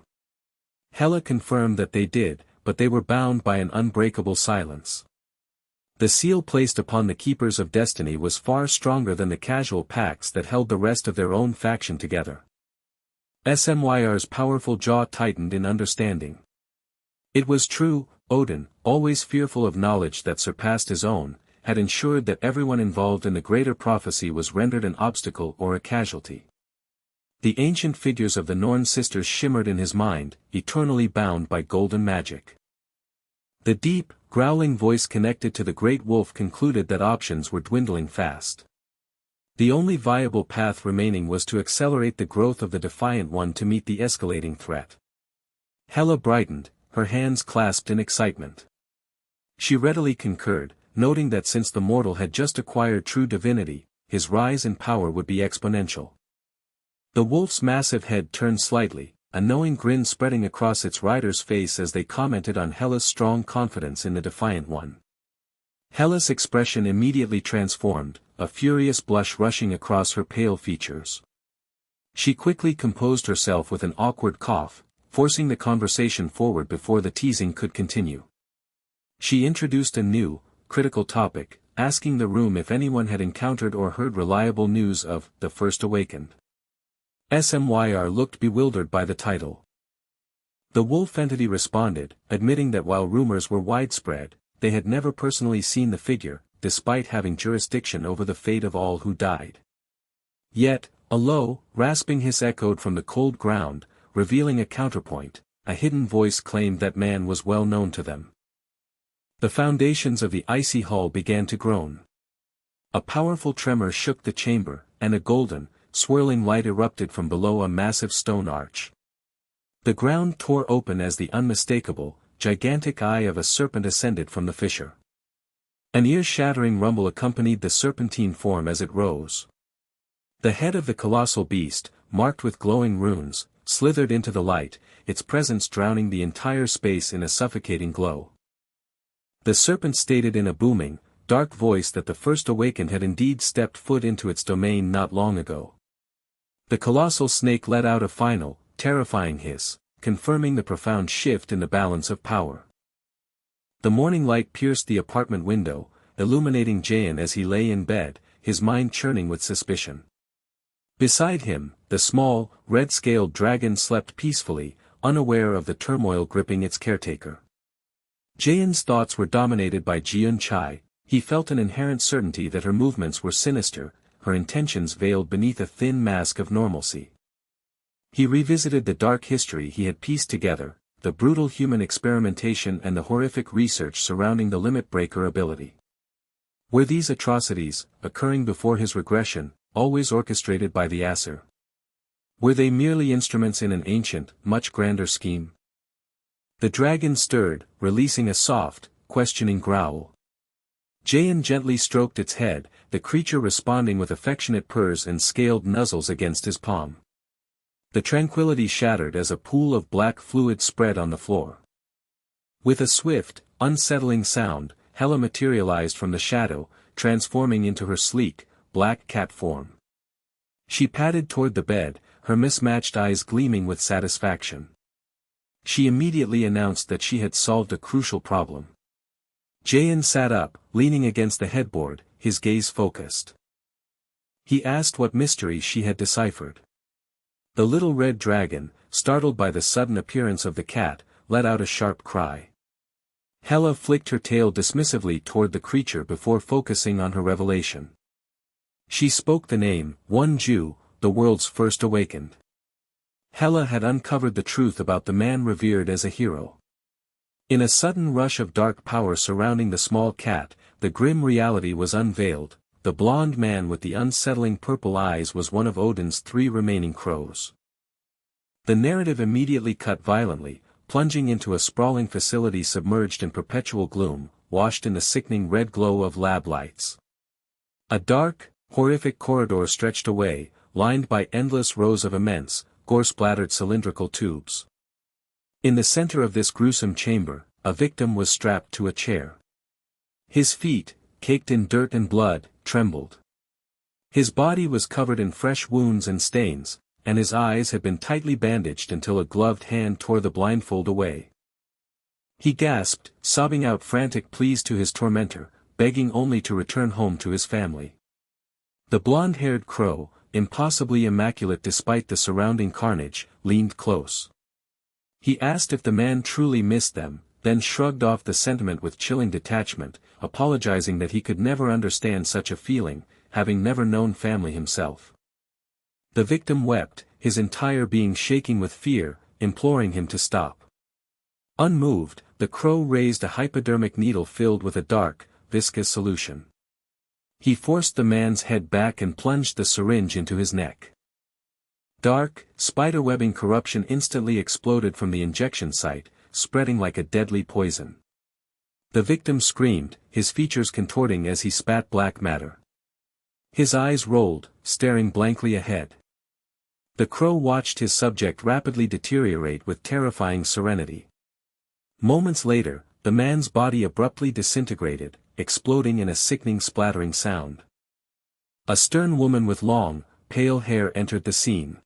Hela confirmed that they did, but they were bound by an unbreakable silence. The seal placed upon the Keepers of Destiny was far stronger than the casual pacts that held the rest of their own faction together. Smyr's powerful jaw tightened in understanding. It was true, Odin, always fearful of knowledge that surpassed his own, had ensured that everyone involved in the greater prophecy was rendered an obstacle or a casualty. The ancient figures of the Norn sisters shimmered in his mind, eternally bound by golden magic. The deep, growling voice connected to the great wolf concluded that options were dwindling fast. The only viable path remaining was to accelerate the growth of the Defiant One to meet the escalating threat. Hela brightened, her hands clasped in excitement. She readily concurred, noting that since the mortal had just acquired true divinity, his rise in power would be exponential. The wolf's massive head turned slightly, a knowing grin spreading across its rider's face as they commented on Hela's strong confidence in the Defiant One. Hela's expression immediately transformed, a furious blush rushing across her pale features. She quickly composed herself with an awkward cough, forcing the conversation forward before the teasing could continue. She introduced a new, critical topic, asking the room if anyone had encountered or heard reliable news of the First Awakened. SMYR looked bewildered by the title. The wolf entity responded, admitting that while rumors were widespread, they had never personally seen the figure, despite having jurisdiction over the fate of all who died. Yet, a low, rasping hiss echoed from the cold ground, revealing a counterpoint. A hidden voice claimed that man was well known to them. The foundations of the icy hall began to groan. A powerful tremor shook the chamber, and a golden, swirling light erupted from below a massive stone arch. The ground tore open as the unmistakable, gigantic eye of a serpent ascended from the fissure. An ear-shattering rumble accompanied the serpentine form as it rose. The head of the colossal beast, marked with glowing runes, slithered into the light, its presence drowning the entire space in a suffocating glow. The serpent stated in a booming, dark voice that the First Awakened had indeed stepped foot into its domain not long ago. The colossal snake let out a final, terrifying hiss, confirming the profound shift in the balance of power. The morning light pierced the apartment window, illuminating Jayan as he lay in bed, his mind churning with suspicion. Beside him, the small, red-scaled dragon slept peacefully, unaware of the turmoil gripping its caretaker. Jayan's thoughts were dominated by Jiun Chai. He felt an inherent certainty that her movements were sinister, her intentions veiled beneath a thin mask of normalcy. He revisited the dark history he had pieced together, the brutal human experimentation and the horrific research surrounding the Limit Breaker ability. Were these atrocities, occurring before his regression, always orchestrated by the Acer? Were they merely instruments in an ancient, much grander scheme? The dragon stirred, releasing a soft, questioning growl. Jayan gently stroked its head, the creature responding with affectionate purrs and scaled nuzzles against his palm. The tranquility shattered as a pool of black fluid spread on the floor. With a swift, unsettling sound, Hela materialized from the shadow, transforming into her sleek, black cat form. She padded toward the bed, her mismatched eyes gleaming with satisfaction. She immediately announced that she had solved a crucial problem. Jayan sat up, leaning against the headboard, his gaze focused. He asked what mystery she had deciphered. The little red dragon, startled by the sudden appearance of the cat, let out a sharp cry. Hela flicked her tail dismissively toward the creature before focusing on her revelation. She spoke the name, Wonju, the world's first awakened. Hela had uncovered the truth about the man revered as a hero. In a sudden rush of dark power surrounding the small cat, the grim reality was unveiled. The blond man with the unsettling purple eyes was one of Odin's 3 remaining crows. The narrative immediately cut violently, plunging into a sprawling facility submerged in perpetual gloom, washed in the sickening red glow of lab lights. A dark, horrific corridor stretched away, lined by endless rows of immense, gore-splattered cylindrical tubes. In the center of this gruesome chamber, a victim was strapped to a chair. His feet, caked in dirt and blood, trembled. His body was covered in fresh wounds and stains, and his eyes had been tightly bandaged until a gloved hand tore the blindfold away. He gasped, sobbing out frantic pleas to his tormentor, begging only to return home to his family. The blonde-haired crow, impossibly immaculate despite the surrounding carnage, leaned close. He asked if the man truly missed them, then shrugged off the sentiment with chilling detachment, apologizing that he could never understand such a feeling, having never known family himself. The victim wept, his entire being shaking with fear, imploring him to stop. Unmoved, the crow raised a hypodermic needle filled with a dark, viscous solution. He forced the man's head back and plunged the syringe into his neck. Dark, spiderwebbing corruption instantly exploded from the injection site, spreading like a deadly poison. The victim screamed, his features contorting as he spat black matter. His eyes rolled, staring blankly ahead. The crow watched his subject rapidly deteriorate with terrifying serenity. Moments later, the man's body abruptly disintegrated, exploding in a sickening splattering sound. A stern woman with long, pale hair entered the scene.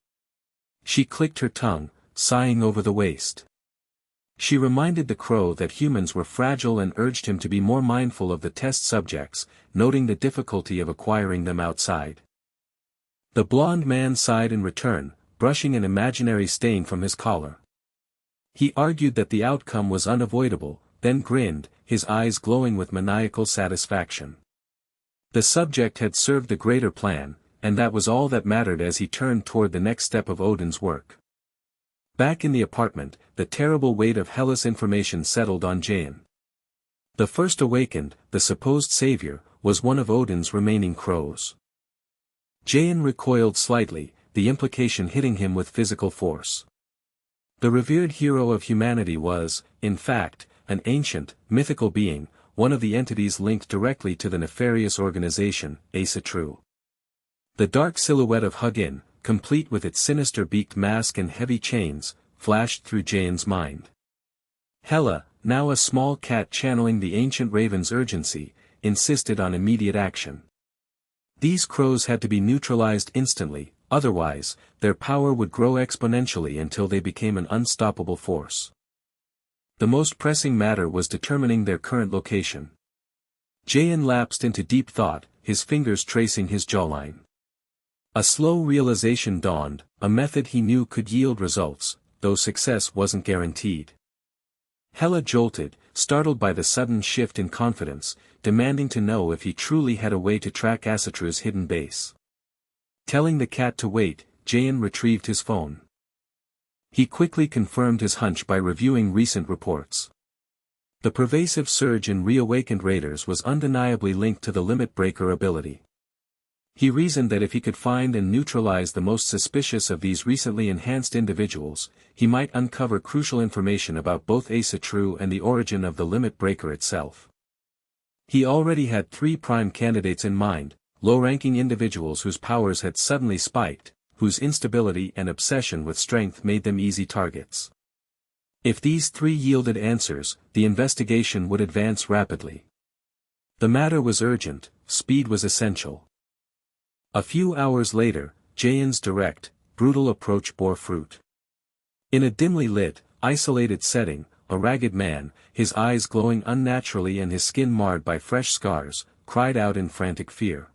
She clicked her tongue, sighing over the waste. She reminded the crow that humans were fragile and urged him to be more mindful of the test subjects, noting the difficulty of acquiring them outside. The blond man sighed in return, brushing an imaginary stain from his collar. He argued that the outcome was unavoidable, then grinned, his eyes glowing with maniacal satisfaction. The subject had served the greater plan, and that was all that mattered as he turned toward the next step of Odin's work. Back in the apartment, the terrible weight of Hela's information settled on Jain. The first awakened, the supposed savior, was one of Odin's remaining crows. Jain recoiled slightly, the implication hitting him with physical force. The revered hero of humanity was, in fact, an ancient, mythical being, one of the entities linked directly to the nefarious organization, Asatru. The dark silhouette of Hugin, complete with its sinister beaked mask and heavy chains, flashed through Jain's mind. Hela, now a small cat channeling the ancient raven's urgency, insisted on immediate action. These crows had to be neutralized instantly, otherwise, their power would grow exponentially until they became an unstoppable force. The most pressing matter was determining their current location. Jain lapsed into deep thought, his fingers tracing his jawline. A slow realization dawned, a method he knew could yield results, though success wasn't guaranteed. Hela jolted, startled by the sudden shift in confidence, demanding to know if he truly had a way to track Asatru's hidden base. Telling the cat to wait, Jain retrieved his phone. He quickly confirmed his hunch by reviewing recent reports. The pervasive surge in reawakened raiders was undeniably linked to the limit breaker ability. He reasoned that if he could find and neutralize the most suspicious of these recently enhanced individuals, he might uncover crucial information about both Asatru and the origin of the limit breaker itself. He already had 3 prime candidates in mind, low-ranking individuals whose powers had suddenly spiked, whose instability and obsession with strength made them easy targets. If these 3 yielded answers, the investigation would advance rapidly. The matter was urgent, speed was essential. A few hours later, Jain's direct, brutal approach bore fruit. In a dimly lit, isolated setting, a ragged man, his eyes glowing unnaturally and his skin marred by fresh scars, cried out in frantic fear.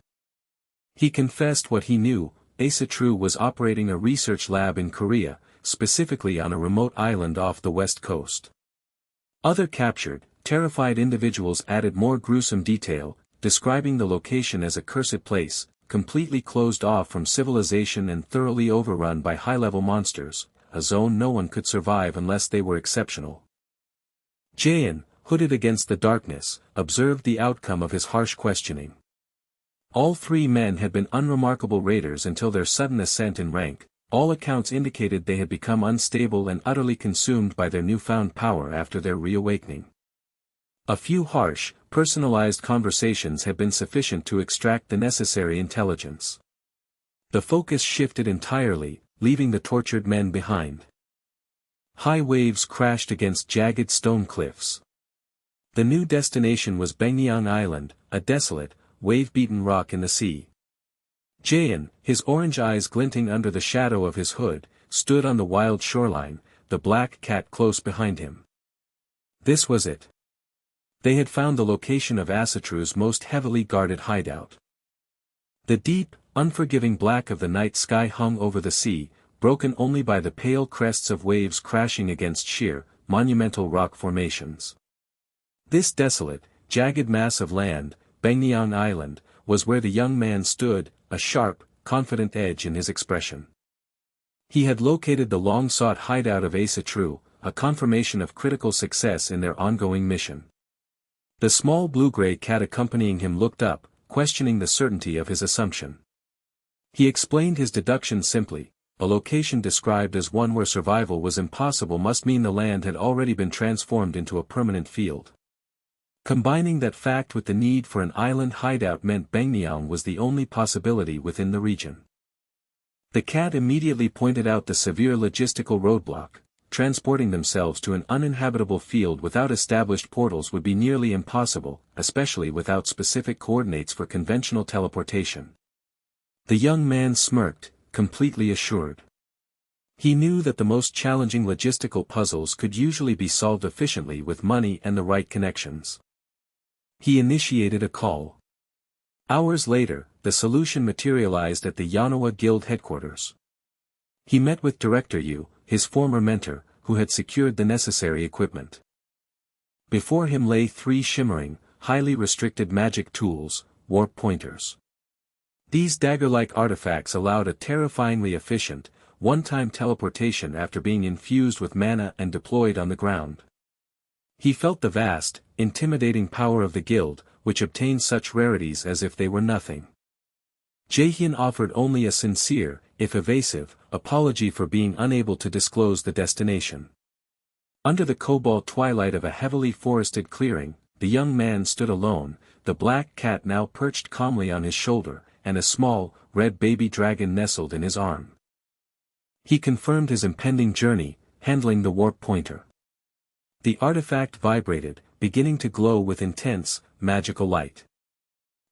He confessed what he knew: Asatru was operating a research lab in Korea, specifically on a remote island off the west coast. Other captured, terrified individuals added more gruesome detail, describing the location as a cursed place, completely closed off from civilization and thoroughly overrun by high-level monsters, a zone no one could survive unless they were exceptional. Jain, hooded against the darkness, observed the outcome of his harsh questioning. All 3 men had been unremarkable raiders until their sudden ascent in rank. All accounts indicated they had become unstable and utterly consumed by their newfound power after their reawakening. A few harsh, personalized conversations had been sufficient to extract the necessary intelligence. The focus shifted entirely, leaving the tortured men behind. High waves crashed against jagged stone cliffs. The new destination was Bangyang Island, a desolate, wave-beaten rock in the sea. Jain, his orange eyes glinting under the shadow of his hood, stood on the wild shoreline, the black cat close behind him. This was it. They had found the location of Asatru's most heavily guarded hideout. The deep, unforgiving black of the night sky hung over the sea, broken only by the pale crests of waves crashing against sheer, monumental rock formations. This desolate, jagged mass of land, Bangyang Island, was where the young man stood, a sharp, confident edge in his expression. He had located the long-sought hideout of Asatru, a confirmation of critical success in their ongoing mission. The small blue-gray cat accompanying him looked up, questioning the certainty of his assumption. He explained his deduction simply: a location described as one where survival was impossible must mean the land had already been transformed into a permanent field. Combining that fact with the need for an island hideout meant Bangyang was the only possibility within the region. The cat immediately pointed out the severe logistical roadblock. Transporting themselves to an uninhabitable field without established portals would be nearly impossible, especially without specific coordinates for conventional teleportation. The young man smirked, completely assured. He knew that the most challenging logistical puzzles could usually be solved efficiently with money and the right connections. He initiated a call. Hours later, the solution materialized at the Yanoa Guild headquarters. He met with Director Yu, his former mentor, who had secured the necessary equipment. Before him lay 3 shimmering, highly restricted magic tools, warp pointers. These dagger-like artifacts allowed a terrifyingly efficient, one-time teleportation after being infused with mana and deployed on the ground. He felt the vast, intimidating power of the guild, which obtained such rarities as if they were nothing. Jaehyun offered only a sincere, if evasive, apology for being unable to disclose the destination. Under the cobalt twilight of a heavily forested clearing, the young man stood alone, the black cat now perched calmly on his shoulder, and a small, red baby dragon nestled in his arm. He confirmed his impending journey, handling the warp pointer. The artifact vibrated, beginning to glow with intense, magical light.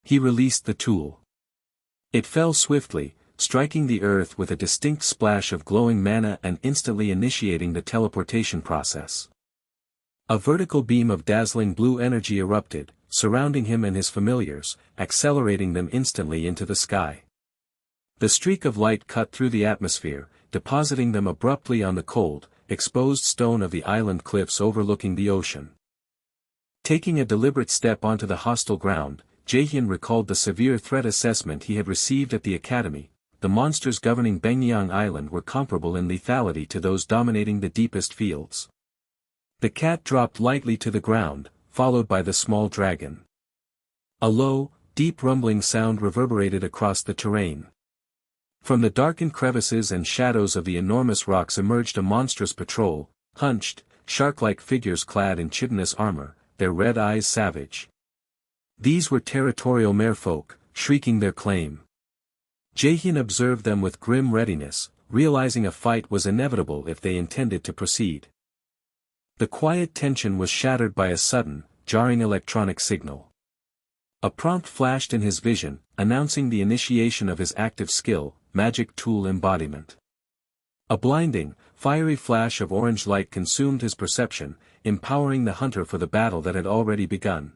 He released the tool. It fell swiftly, striking the earth with a distinct splash of glowing mana and instantly initiating the teleportation process. A vertical beam of dazzling blue energy erupted, surrounding him and his familiars, accelerating them instantly into the sky. The streak of light cut through the atmosphere, depositing them abruptly on the cold, exposed stone of the island cliffs overlooking the ocean. Taking a deliberate step onto the hostile ground, Jaehyun recalled the severe threat assessment he had received at the academy. The monsters governing Bengyang Island were comparable in lethality to those dominating the deepest fields. The cat dropped lightly to the ground, followed by the small dragon. A low, deep rumbling sound reverberated across the terrain. From the darkened crevices and shadows of the enormous rocks emerged a monstrous patrol, hunched, shark-like figures clad in chitinous armor, their red eyes savage. These were territorial merfolk, shrieking their claim. Jaehyun observed them with grim readiness, realizing a fight was inevitable if they intended to proceed. The quiet tension was shattered by a sudden, jarring electronic signal. A prompt flashed in his vision, announcing the initiation of his active skill, magic tool embodiment. A blinding, fiery flash of orange light consumed his perception, empowering the hunter for the battle that had already begun.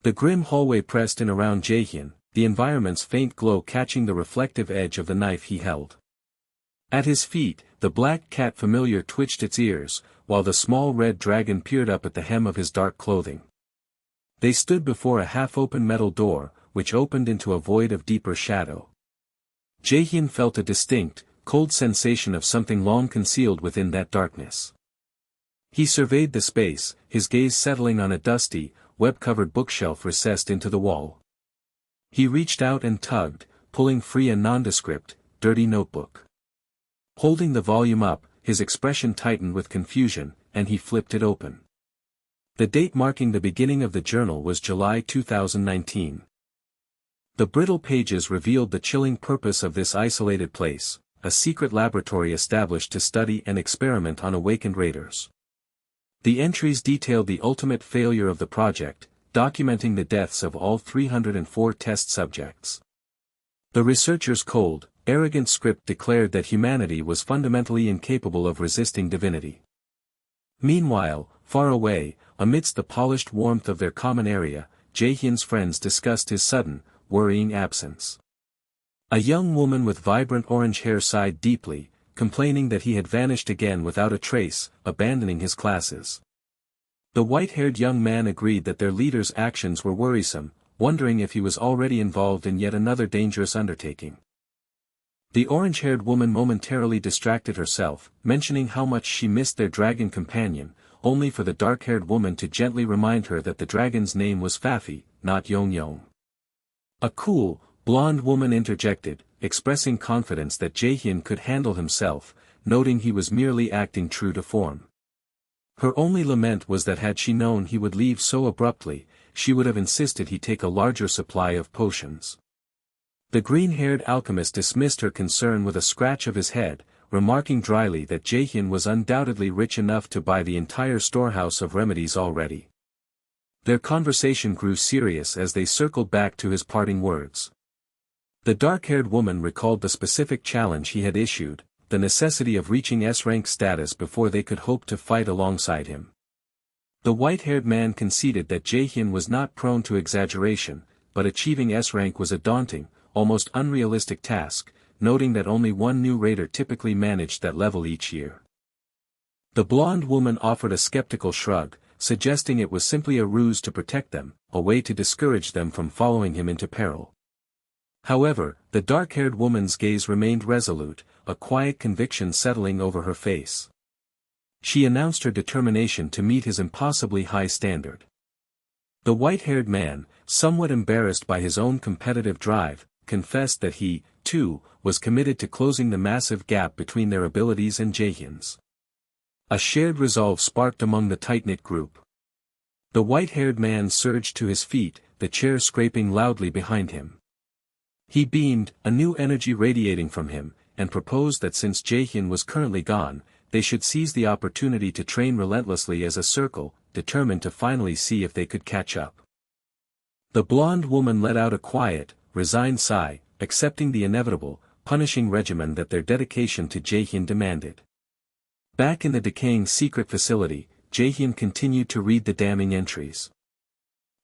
The grim hallway pressed in around Jaehyun, the environment's faint glow catching the reflective edge of the knife he held. At his feet, the black cat familiar twitched its ears, while the small red dragon peered up at the hem of his dark clothing. They stood before a half-open metal door, which opened into a void of deeper shadow. Jaehyun felt a distinct, cold sensation of something long concealed within that darkness. He surveyed the space, his gaze settling on a dusty, web-covered bookshelf recessed into the wall. He reached out and tugged, pulling free a nondescript, dirty notebook. Holding the volume up, his expression tightened with confusion, and he flipped it open. The date marking the beginning of the journal was July 2019. The brittle pages revealed the chilling purpose of this isolated place, a secret laboratory established to study and experiment on awakened raiders. The entries detailed the ultimate failure of the project, documenting the deaths of all 304 test subjects. The researchers' cold, arrogant script declared that humanity was fundamentally incapable of resisting divinity. Meanwhile, far away, amidst the polished warmth of their common area, Jaehyun's friends discussed his sudden, worrying absence. A young woman with vibrant orange hair sighed deeply, complaining that he had vanished again without a trace, abandoning his classes. The white-haired young man agreed that their leader's actions were worrisome, wondering if he was already involved in yet another dangerous undertaking. The orange-haired woman momentarily distracted herself, mentioning how much she missed their dragon companion, only for the dark-haired woman to gently remind her that the dragon's name was Fafi, not Yong. A cool, blonde woman interjected, expressing confidence that Jaehyun could handle himself, noting he was merely acting true to form. Her only lament was that had she known he would leave so abruptly, she would have insisted he take a larger supply of potions. The green-haired alchemist dismissed her concern with a scratch of his head, remarking dryly that Jaehyun was undoubtedly rich enough to buy the entire storehouse of remedies already. Their conversation grew serious as they circled back to his parting words. The dark-haired woman recalled the specific challenge he had issued, the necessity of reaching S-rank status before they could hope to fight alongside him. The white-haired man conceded that Jaehyun was not prone to exaggeration, but achieving S-rank was a daunting, almost unrealistic task, noting that only one new raider typically managed that level each year. The blonde woman offered a skeptical shrug, suggesting it was simply a ruse to protect them, a way to discourage them from following him into peril. However, the dark-haired woman's gaze remained resolute, a quiet conviction settling over her face. She announced her determination to meet his impossibly high standard. The white-haired man, somewhat embarrassed by his own competitive drive, confessed that he, too, was committed to closing the massive gap between their abilities and Jaehyun's. A shared resolve sparked among the tight-knit group. The white-haired man surged to his feet, the chair scraping loudly behind him. He beamed, a new energy radiating from him, and proposed that since Jaehyun was currently gone, they should seize the opportunity to train relentlessly as a circle, determined to finally see if they could catch up. The blonde woman let out a quiet, resigned sigh, accepting the inevitable, punishing regimen that their dedication to Jaehyun demanded. Back in the decaying secret facility, Jaehyun continued to read the damning entries.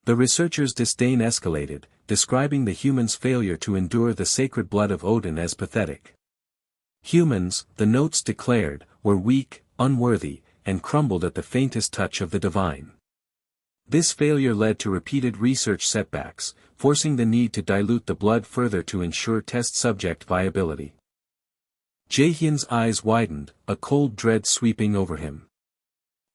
The researchers' disdain escalated, describing the humans' failure to endure the sacred blood of Odin as pathetic. Humans, the notes declared, were weak, unworthy, and crumbled at the faintest touch of the divine. This failure led to repeated research setbacks, forcing the need to dilute the blood further to ensure test subject viability. Jaehyun's eyes widened, a cold dread sweeping over him.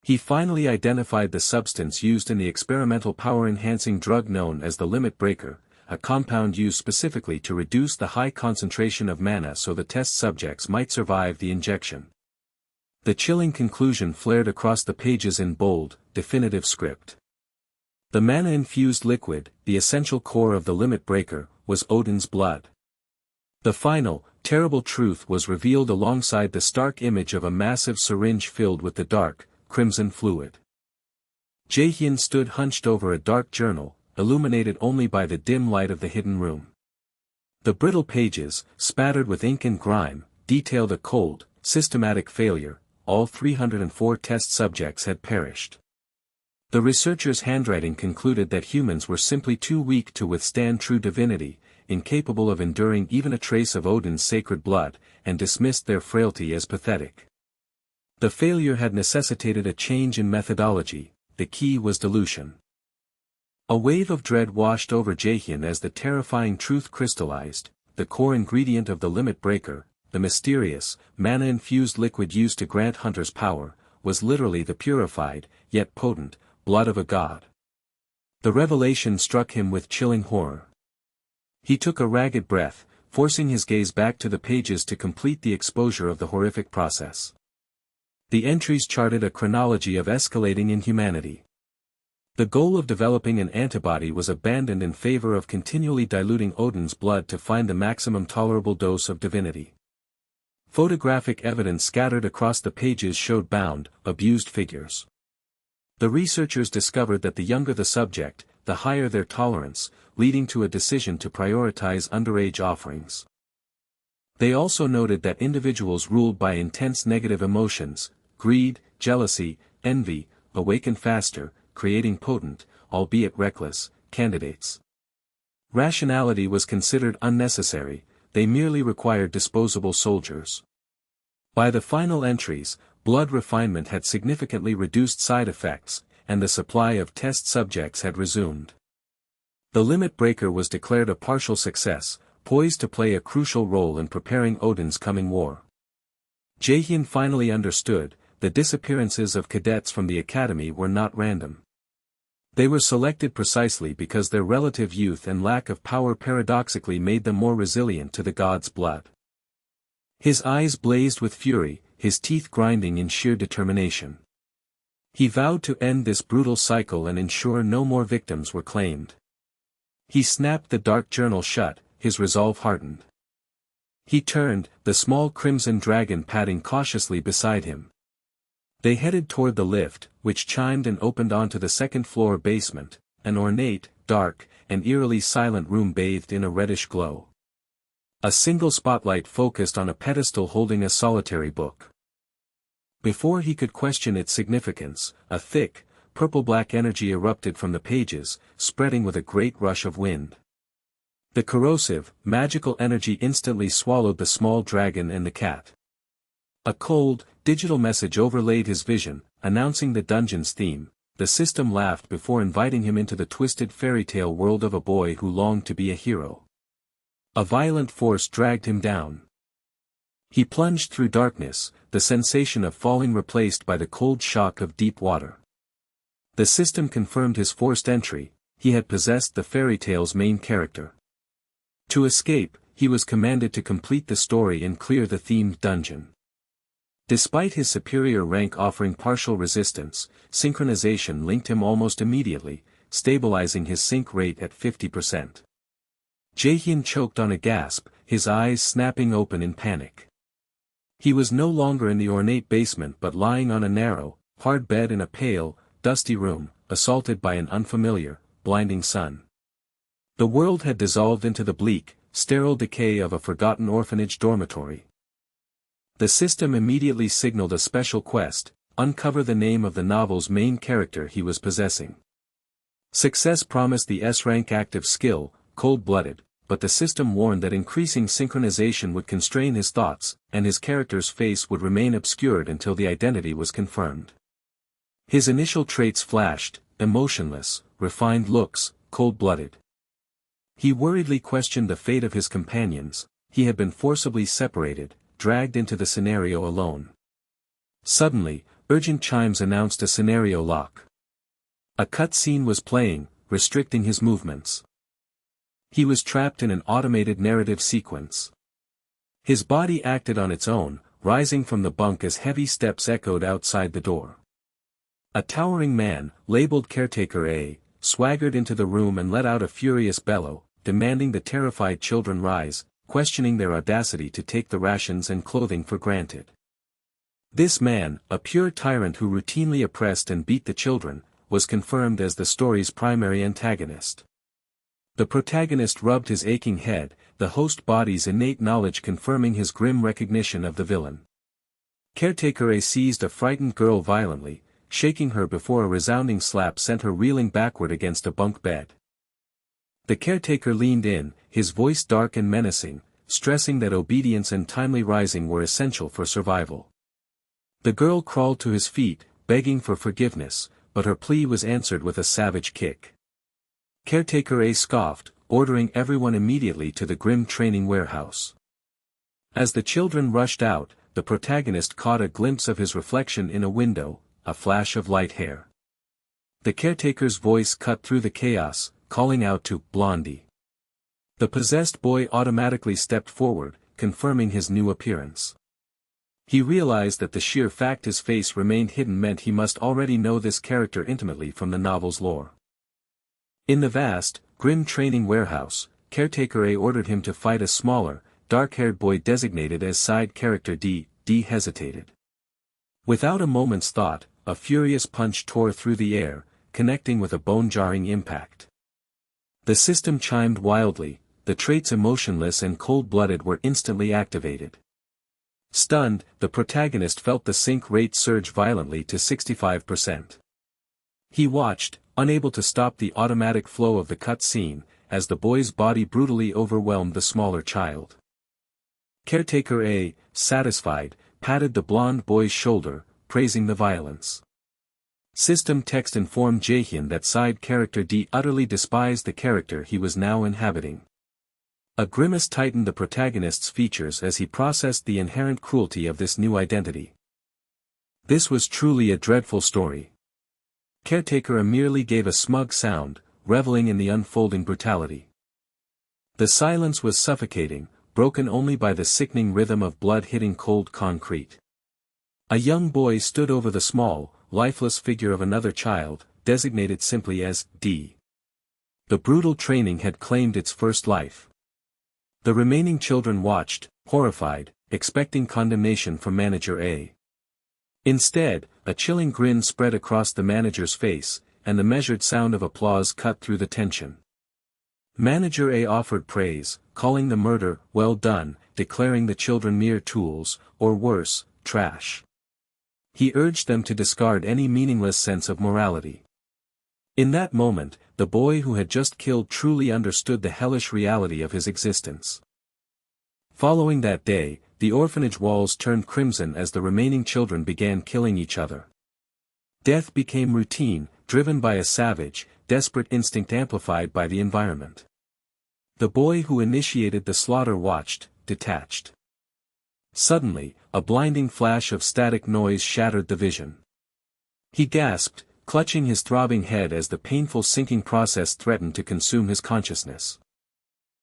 He finally identified the substance used in the experimental power-enhancing drug known as the Limit Breaker, a compound used specifically to reduce the high concentration of mana so the test subjects might survive the injection. The chilling conclusion flared across the pages in bold, definitive script. The mana-infused liquid, the essential core of the Limit Breaker, was Odin's blood. The final, terrible truth was revealed alongside the stark image of a massive syringe filled with the dark, crimson fluid. Jaehyun stood hunched over a dark journal, illuminated only by the dim light of the hidden room. The brittle pages, spattered with ink and grime, detailed a cold, systematic failure. All 304 test subjects had perished. The researchers' handwriting concluded that humans were simply too weak to withstand true divinity, incapable of enduring even a trace of Odin's sacred blood, and dismissed their frailty as pathetic. The failure had necessitated a change in methodology. The key was dilution. A wave of dread washed over Jaehyun as the terrifying truth crystallized. The core ingredient of the Limit Breaker, the mysterious, mana-infused liquid used to grant hunters power, was literally the purified, yet potent, blood of a god. The revelation struck him with chilling horror. He took a ragged breath, forcing his gaze back to the pages to complete the exposure of the horrific process. The entries charted a chronology of escalating inhumanity. The goal of developing an antibody was abandoned in favor of continually diluting Odin's blood to find the maximum tolerable dose of divinity. Photographic evidence scattered across the pages showed bound, abused figures. The researchers discovered that the younger the subject, the higher their tolerance, leading to a decision to prioritize underage offerings. They also noted that individuals ruled by intense negative emotions, greed, jealousy, envy, awaken faster, creating potent, albeit reckless, candidates. Rationality was considered unnecessary, they merely required disposable soldiers. By the final entries, blood refinement had significantly reduced side effects, and the supply of test subjects had resumed. The Limit Breaker was declared a partial success, poised to play a crucial role in preparing Odin's coming war. Jaehyun finally understood, the disappearances of cadets from the academy were not random. They were selected precisely because their relative youth and lack of power paradoxically made them more resilient to the god's blood. His eyes blazed with fury, his teeth grinding in sheer determination. He vowed to end this brutal cycle and ensure no more victims were claimed. He snapped the dark journal shut, his resolve hardened. He turned, the small crimson dragon padding cautiously beside him. They headed toward the lift, which chimed and opened onto the second-floor basement, an ornate, dark, and eerily silent room bathed in a reddish glow. A single spotlight focused on a pedestal holding a solitary book. Before he could question its significance, a thick, purple-black energy erupted from the pages, spreading with a great rush of wind. The corrosive, magical energy instantly swallowed the small dragon and the cat. A cold, digital message overlaid his vision, announcing the dungeon's theme. The system laughed before inviting him into the twisted fairy tale world of a boy who longed to be a hero. A violent force dragged him down. He plunged through darkness, the sensation of falling replaced by the cold shock of deep water. The system confirmed his forced entry. He had possessed the fairy tale's main character. To escape, he was commanded to complete the story and clear the themed dungeon. Despite his superior rank offering partial resistance, synchronization linked him almost immediately, stabilizing his sync rate at 50%. Jaehyun choked on a gasp, his eyes snapping open in panic. He was no longer in the ornate basement but lying on a narrow, hard bed in a pale, dusty room, assaulted by an unfamiliar, blinding sun. The world had dissolved into the bleak, sterile decay of a forgotten orphanage dormitory. The system immediately signaled a special quest: uncover the name of the novel's main character he was possessing. Success promised the S-rank active skill, cold-blooded, but the system warned that increasing synchronization would constrain his thoughts, and his character's face would remain obscured until the identity was confirmed. His initial traits flashed: emotionless, refined looks, cold-blooded. He worriedly questioned the fate of his companions. He had been forcibly separated, dragged into the scenario alone. Suddenly, urgent chimes announced a scenario lock. A cutscene was playing, restricting his movements. He was trapped in an automated narrative sequence. His body acted on its own, rising from the bunk as heavy steps echoed outside the door. A towering man, labeled Caretaker A, swaggered into the room and let out a furious bellow, demanding the terrified children rise, questioning their audacity to take the rations and clothing for granted. This man, a pure tyrant who routinely oppressed and beat the children, was confirmed as the story's primary antagonist. The protagonist rubbed his aching head, the host body's innate knowledge confirming his grim recognition of the villain. Caretaker A seized a frightened girl violently, shaking her before a resounding slap sent her reeling backward against a bunk bed. The caretaker leaned in, his voice dark and menacing, stressing that obedience and timely rising were essential for survival. The girl crawled to his feet, begging for forgiveness, but her plea was answered with a savage kick. Caretaker A scoffed, ordering everyone immediately to the grim training warehouse. As the children rushed out, the protagonist caught a glimpse of his reflection in a window, a flash of light hair. The caretaker's voice cut through the chaos, calling out to Blondie. The possessed boy automatically stepped forward, confirming his new appearance. He realized that the sheer fact his face remained hidden meant he must already know this character intimately from the novel's lore. In the vast, grim training warehouse, Caretaker A ordered him to fight a smaller, dark-haired boy designated as side character D. D hesitated. Without a moment's thought, a furious punch tore through the air, connecting with a bone-jarring impact. The system chimed wildly, the traits emotionless and cold-blooded were instantly activated. Stunned, the protagonist felt the sync rate surge violently to 65%. He watched, unable to stop the automatic flow of the cutscene, as the boy's body brutally overwhelmed the smaller child. Caretaker A, satisfied, patted the blonde boy's shoulder, praising the violence. System text informed Jaehyun that side character D utterly despised the character he was now inhabiting. A grimace tightened the protagonist's features as he processed the inherent cruelty of this new identity. This was truly a dreadful story. Caretaker A merely gave a smug sound, reveling in the unfolding brutality. The silence was suffocating, broken only by the sickening rhythm of blood hitting cold concrete. A young boy stood over the small, lifeless figure of another child, designated simply as D. The brutal training had claimed its first life. The remaining children watched, horrified, expecting condemnation from Manager A. Instead, a chilling grin spread across the manager's face, and the measured sound of applause cut through the tension. Manager A offered praise, calling the murder, "well done," declaring the children mere tools, or worse, trash. He urged them to discard any meaningless sense of morality. In that moment, the boy who had just killed truly understood the hellish reality of his existence. Following that day, the orphanage walls turned crimson as the remaining children began killing each other. Death became routine, driven by a savage, desperate instinct amplified by the environment. The boy who initiated the slaughter watched, detached. Suddenly, a blinding flash of static noise shattered the vision. He gasped, clutching his throbbing head as the painful sinking process threatened to consume his consciousness.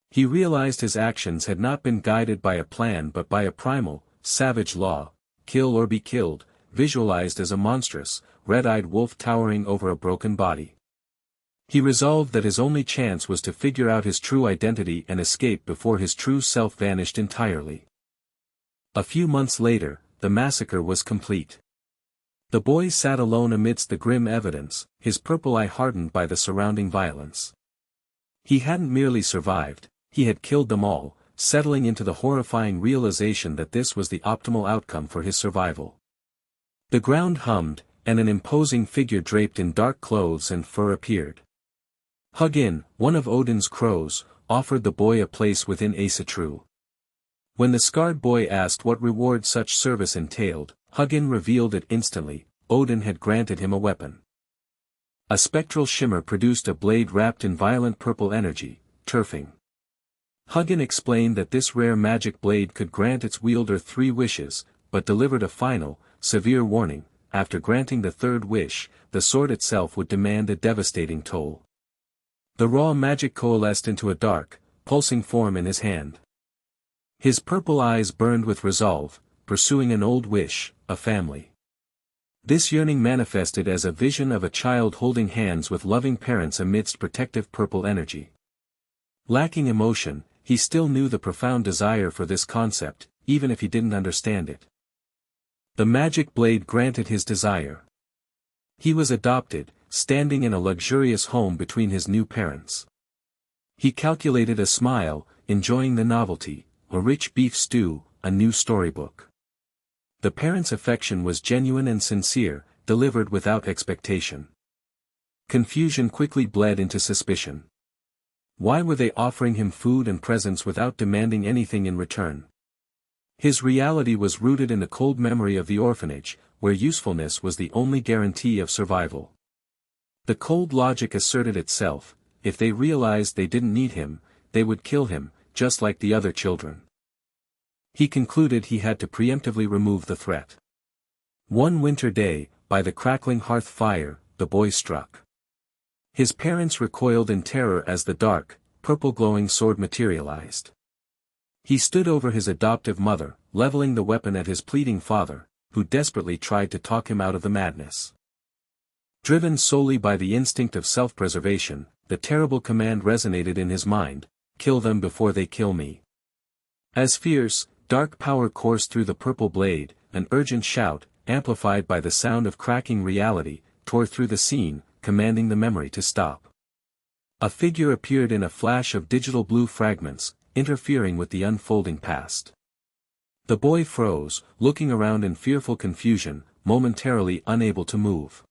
He realized his actions had not been guided by a plan but by a primal, savage law: kill or be killed, visualized as a monstrous, red-eyed wolf towering over a broken body. He resolved that his only chance was to figure out his true identity and escape before his true self vanished entirely. A few months later, the massacre was complete. The boy sat alone amidst the grim evidence, his purple eye hardened by the surrounding violence. He hadn't merely survived, he had killed them all, settling into the horrifying realization that this was the optimal outcome for his survival. The ground hummed, and an imposing figure draped in dark clothes and fur appeared. Hugin, one of Odin's crows, offered the boy a place within Asatru. When the scarred boy asked what reward such service entailed, Hugin revealed it instantly: Odin had granted him a weapon. A spectral shimmer produced a blade wrapped in violent purple energy, turfing. Hugin explained that this rare magic blade could grant its wielder 3 wishes, but delivered a final, severe warning: after granting the 3rd wish, the sword itself would demand a devastating toll. The raw magic coalesced into a dark, pulsing form in his hand. His purple eyes burned with resolve, pursuing an old wish: a family. This yearning manifested as a vision of a child holding hands with loving parents amidst protective purple energy. Lacking emotion, he still knew the profound desire for this concept, even if he didn't understand it. The magic blade granted his desire. He was adopted, standing in a luxurious home between his new parents. He calculated a smile, enjoying the novelty: a rich beef stew, a new storybook. The parents' affection was genuine and sincere, delivered without expectation. Confusion quickly bled into suspicion. Why were they offering him food and presents without demanding anything in return? His reality was rooted in the cold memory of the orphanage, where usefulness was the only guarantee of survival. The cold logic asserted itself: if they realized they didn't need him, they would kill him, just like the other children. He concluded he had to preemptively remove the threat. One winter day, by the crackling hearth fire, the boy struck. His parents recoiled in terror as the dark, purple-glowing sword materialized. He stood over his adoptive mother, leveling the weapon at his pleading father, who desperately tried to talk him out of the madness. Driven solely by the instinct of self-preservation, the terrible command resonated in his mind: kill them before they kill me. As fierce, dark power coursed through the purple blade, an urgent shout, amplified by the sound of cracking reality, tore through the scene, commanding the memory to stop. A figure appeared in a flash of digital blue fragments, interfering with the unfolding past. The boy froze, looking around in fearful confusion, momentarily unable to move.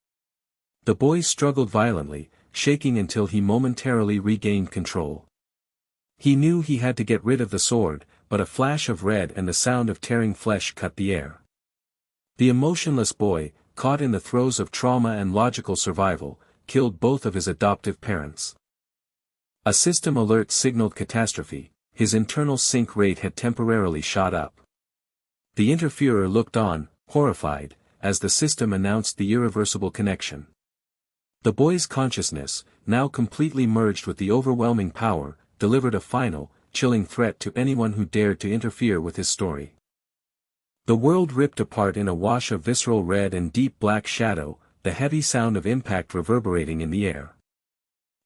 The boy struggled violently, shaking until he momentarily regained control. He knew he had to get rid of the sword, but a flash of red and the sound of tearing flesh cut the air. The emotionless boy, caught in the throes of trauma and logical survival, killed both of his adoptive parents. A system alert signaled catastrophe: his internal sync rate had temporarily shot up. The interferer looked on, horrified, as the system announced the irreversible connection. The boy's consciousness, now completely merged with the overwhelming power, delivered a final, chilling threat to anyone who dared to interfere with his story. The world ripped apart in a wash of visceral red and deep black shadow, the heavy sound of impact reverberating in the air.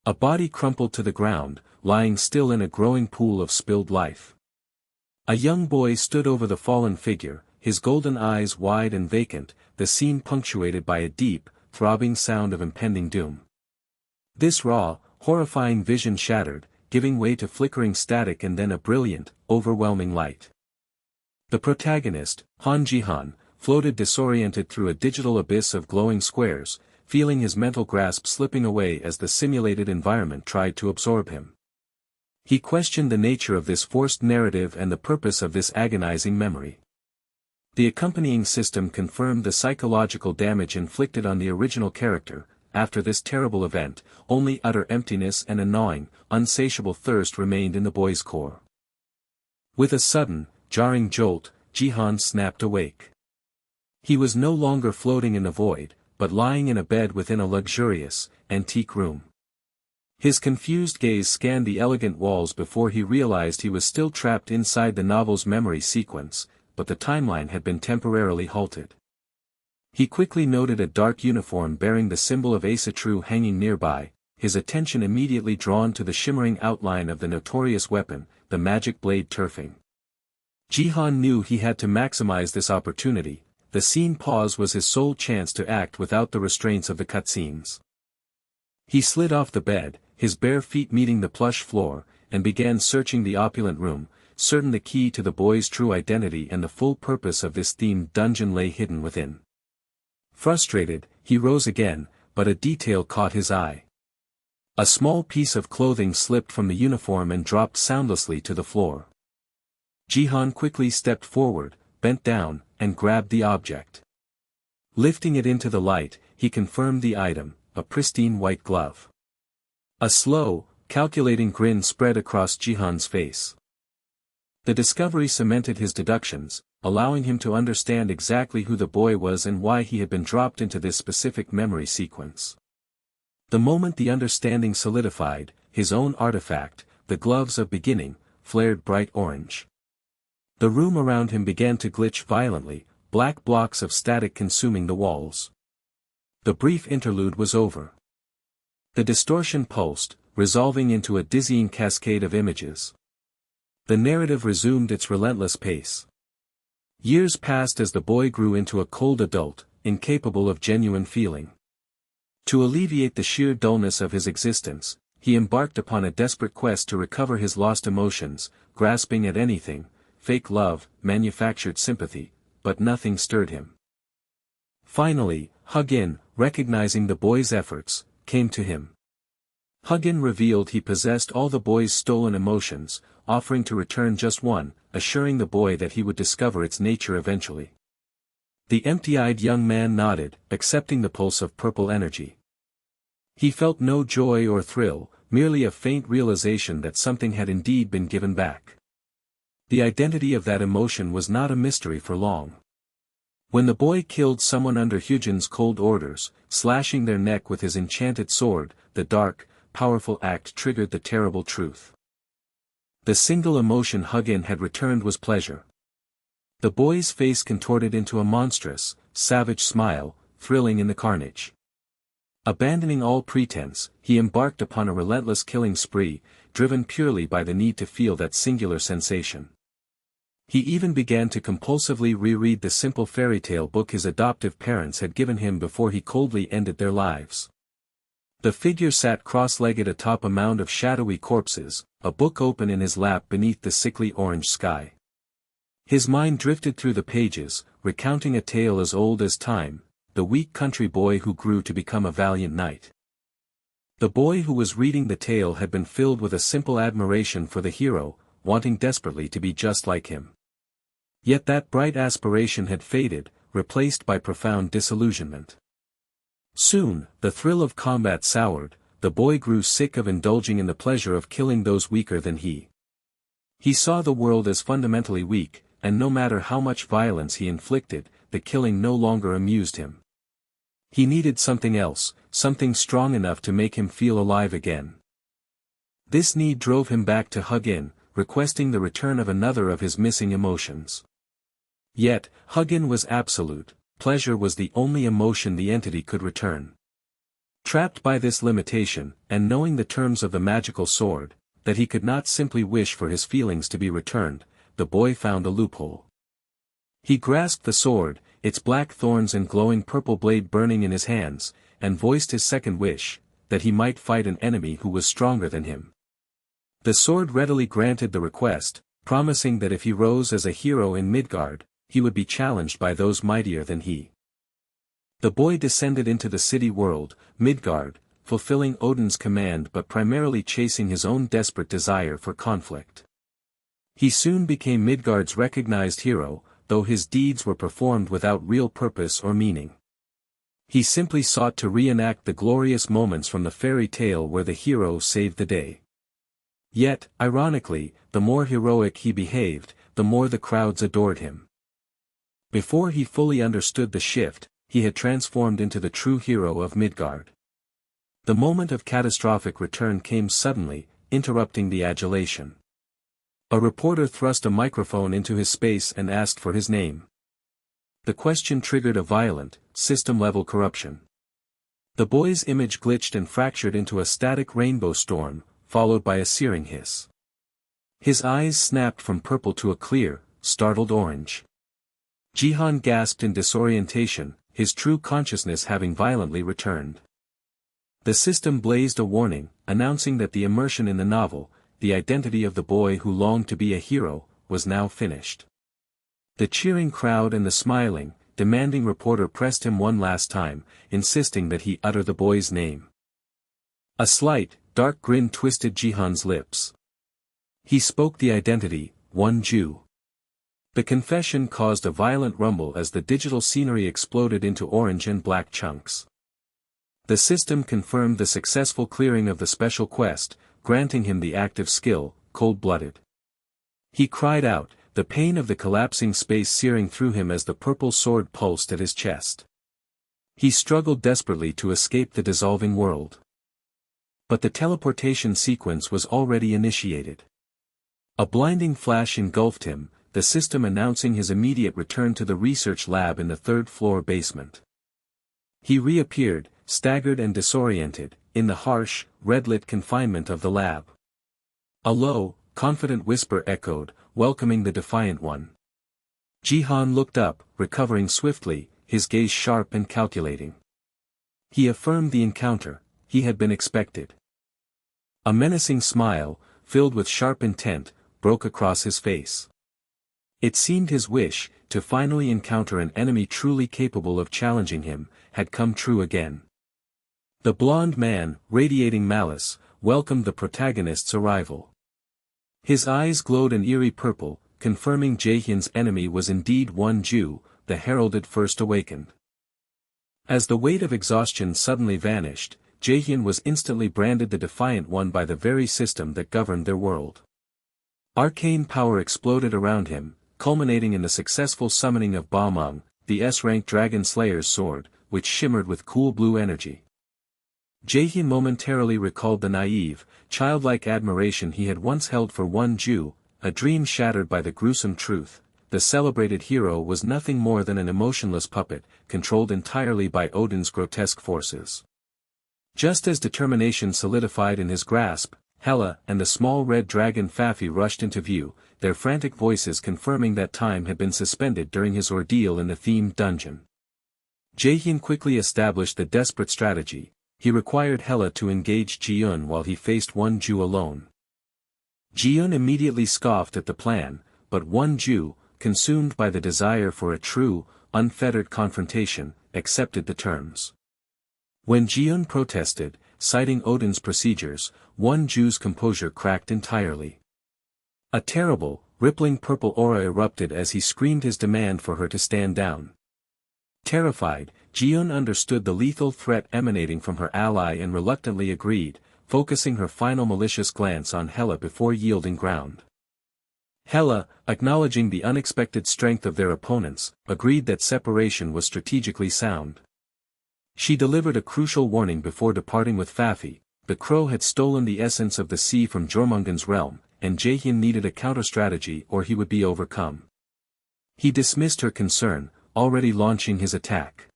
A body crumpled to the ground, lying still in a growing pool of spilled life. A young boy stood over the fallen figure, his golden eyes wide and vacant, the scene punctuated by a deep, throbbing sound of impending doom. This raw, horrifying vision shattered, giving way to flickering static and then a brilliant, overwhelming light. The protagonist, Han Ji-han, floated disoriented through a digital abyss of glowing squares, feeling his mental grasp slipping away as the simulated environment tried to absorb him. He questioned the nature of this forced narrative and the purpose of this agonizing memory. The accompanying system confirmed the psychological damage inflicted on the original character. After this terrible event, only utter emptiness and a gnawing, unsatiable thirst remained in the boy's core. With a sudden, jarring jolt, Ji-han snapped awake. He was no longer floating in the void, but lying in a bed within a luxurious, antique room. His confused gaze scanned the elegant walls before he realized he was still trapped inside the novel's memory sequence, but the timeline had been temporarily halted. He quickly noted a dark uniform bearing the symbol of Asatru hanging nearby, his attention immediately drawn to the shimmering outline of the notorious weapon, the magic blade turfing. Ji-han knew he had to maximize this opportunity. The scene pause was his sole chance to act without the restraints of the cutscenes. He slid off the bed, his bare feet meeting the plush floor, and began searching the opulent room, certain the key to the boy's true identity and the full purpose of this themed dungeon lay hidden within. Frustrated, he rose again, but a detail caught his eye. A small piece of clothing slipped from the uniform and dropped soundlessly to the floor. Ji-han quickly stepped forward, bent down, and grabbed the object. Lifting it into the light, he confirmed the item, a pristine white glove. A slow, calculating grin spread across Ji-han's face. The discovery cemented his deductions, allowing him to understand exactly who the boy was and why he had been dropped into this specific memory sequence. The moment the understanding solidified, his own artifact, the gloves of beginning, flared bright orange. The room around him began to glitch violently, black blocks of static consuming the walls. The brief interlude was over. The distortion pulsed, resolving into a dizzying cascade of images. The narrative resumed its relentless pace. Years passed as the boy grew into a cold adult, incapable of genuine feeling. To alleviate the sheer dullness of his existence, he embarked upon a desperate quest to recover his lost emotions, grasping at anything, fake love, manufactured sympathy, but nothing stirred him. Finally, Hugin, recognizing the boy's efforts, came to him. Hugin revealed he possessed all the boy's stolen emotions, offering to return just one, assuring the boy that he would discover its nature eventually. The empty-eyed young man nodded, accepting the pulse of purple energy. He felt no joy or thrill, merely a faint realization that something had indeed been given back. The identity of that emotion was not a mystery for long. When the boy killed someone under Hugin's cold orders, slashing their neck with his enchanted sword, the dark, powerful act triggered the terrible truth. The single emotion Hugin had returned was pleasure. The boy's face contorted into a monstrous, savage smile, thrilling in the carnage. Abandoning all pretense, he embarked upon a relentless killing spree, driven purely by the need to feel that singular sensation. He even began to compulsively reread the simple fairy tale book his adoptive parents had given him before he coldly ended their lives. The figure sat cross-legged atop a mound of shadowy corpses, a book open in his lap beneath the sickly orange sky. His mind drifted through the pages, recounting a tale as old as time, the weak country boy who grew to become a valiant knight. The boy who was reading the tale had been filled with a simple admiration for the hero, wanting desperately to be just like him. Yet that bright aspiration had faded, replaced by profound disillusionment. Soon, the thrill of combat soured, the boy grew sick of indulging in the pleasure of killing those weaker than he. He saw the world as fundamentally weak, and no matter how much violence he inflicted, the killing no longer amused him. He needed something else, something strong enough to make him feel alive again. This need drove him back to Hugin, requesting the return of another of his missing emotions. Yet, Hugin was absolute. Pleasure was the only emotion the entity could return. Trapped by this limitation, and knowing the terms of the magical sword, that he could not simply wish for his feelings to be returned, the boy found a loophole. He grasped the sword, its black thorns and glowing purple blade burning in his hands, and voiced his second wish, that he might fight an enemy who was stronger than him. The sword readily granted the request, promising that if he rose as a hero in Midgard, he would be challenged by those mightier than he. The boy descended into the city world, Midgard, fulfilling Odin's command but primarily chasing his own desperate desire for conflict. He soon became Midgard's recognized hero, though his deeds were performed without real purpose or meaning. He simply sought to reenact the glorious moments from the fairy tale where the hero saved the day. Yet, ironically, the more heroic he behaved, the more the crowds adored him. Before he fully understood the shift, he had transformed into the true hero of Midgard. The moment of catastrophic return came suddenly, interrupting the adulation. A reporter thrust a microphone into his space and asked for his name. The question triggered a violent, system-level corruption. The boy's image glitched and fractured into a static rainbow storm, followed by a searing hiss. His eyes snapped from purple to a clear, startled orange. Jihan gasped in disorientation, his true consciousness having violently returned. The system blazed a warning, announcing that the immersion in the novel, the identity of the boy who longed to be a hero, was now finished. The cheering crowd and the smiling, demanding reporter pressed him one last time, insisting that he utter the boy's name. A slight, dark grin twisted Jihan's lips. He spoke the identity, one Jew. The confession caused a violent rumble as the digital scenery exploded into orange and black chunks. The system confirmed the successful clearing of the special quest, granting him the active skill, cold-blooded. He cried out, the pain of the collapsing space searing through him as the purple sword pulsed at his chest. He struggled desperately to escape the dissolving world. But the teleportation sequence was already initiated. A blinding flash engulfed him, the system announcing his immediate return to the research lab in the third-floor basement. He reappeared, staggered and disoriented, in the harsh, red-lit confinement of the lab. A low, confident whisper echoed, welcoming the defiant one. Jihan looked up, recovering swiftly, his gaze sharp and calculating. He affirmed the encounter, he had been expected. A menacing smile, filled with sharp intent, broke across his face. It seemed his wish, to finally encounter an enemy truly capable of challenging him, had come true again. The blond man, radiating malice, welcomed the protagonist's arrival. His eyes glowed an eerie purple, confirming Jaehyun's enemy was indeed one Jew, the heralded first awakened. As the weight of exhaustion suddenly vanished, Jaehyun was instantly branded the defiant one by the very system that governed their world. Arcane power exploded around him, culminating in the successful summoning of Balmung, the S-rank Dragon Slayer's sword, which shimmered with cool blue energy. Jaehyun momentarily recalled the naive, childlike admiration he had once held for one Jew, a dream shattered by the gruesome truth. The celebrated hero was nothing more than an emotionless puppet, controlled entirely by Odin's grotesque forces. Just as determination solidified in his grasp, Hela and the small red dragon Fafi rushed into view, their frantic voices confirming that time had been suspended during his ordeal in the themed dungeon. Jaehyun quickly established the desperate strategy. He required Hela to engage Jiun while he faced one Jew alone. Jiun immediately scoffed at the plan, but one Jew, consumed by the desire for a true, unfettered confrontation, accepted the terms. When Jiun protested, citing Odin's procedures, one Jew's composure cracked entirely. A terrible, rippling purple aura erupted as he screamed his demand for her to stand down. Terrified, Jiun understood the lethal threat emanating from her ally and reluctantly agreed, focusing her final malicious glance on Hela before yielding ground. Hela, acknowledging the unexpected strength of their opponents, agreed that separation was strategically sound. She delivered a crucial warning before departing with Fafi. The crow had stolen the essence of the sea from Jormungand's realm, and Jaehyun needed a counter-strategy or he would be overcome. He dismissed her concern, already launching his attack.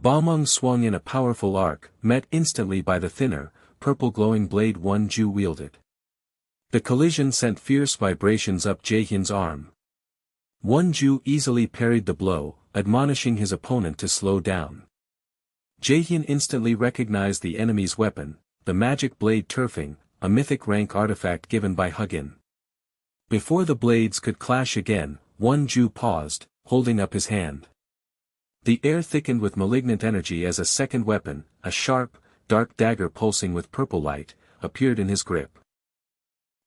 Balmung swung in a powerful arc, met instantly by the thinner, purple-glowing blade one Jew wielded. The collision sent fierce vibrations up Jaehyun's arm. One Jew easily parried the blow, admonishing his opponent to slow down. Jaehyun instantly recognized the enemy's weapon, the magic blade turfing, a mythic rank artifact given by Hugin. Before the blades could clash again, Wonju paused, holding up his hand. The air thickened with malignant energy as a second weapon, a sharp, dark dagger pulsing with purple light, appeared in his grip.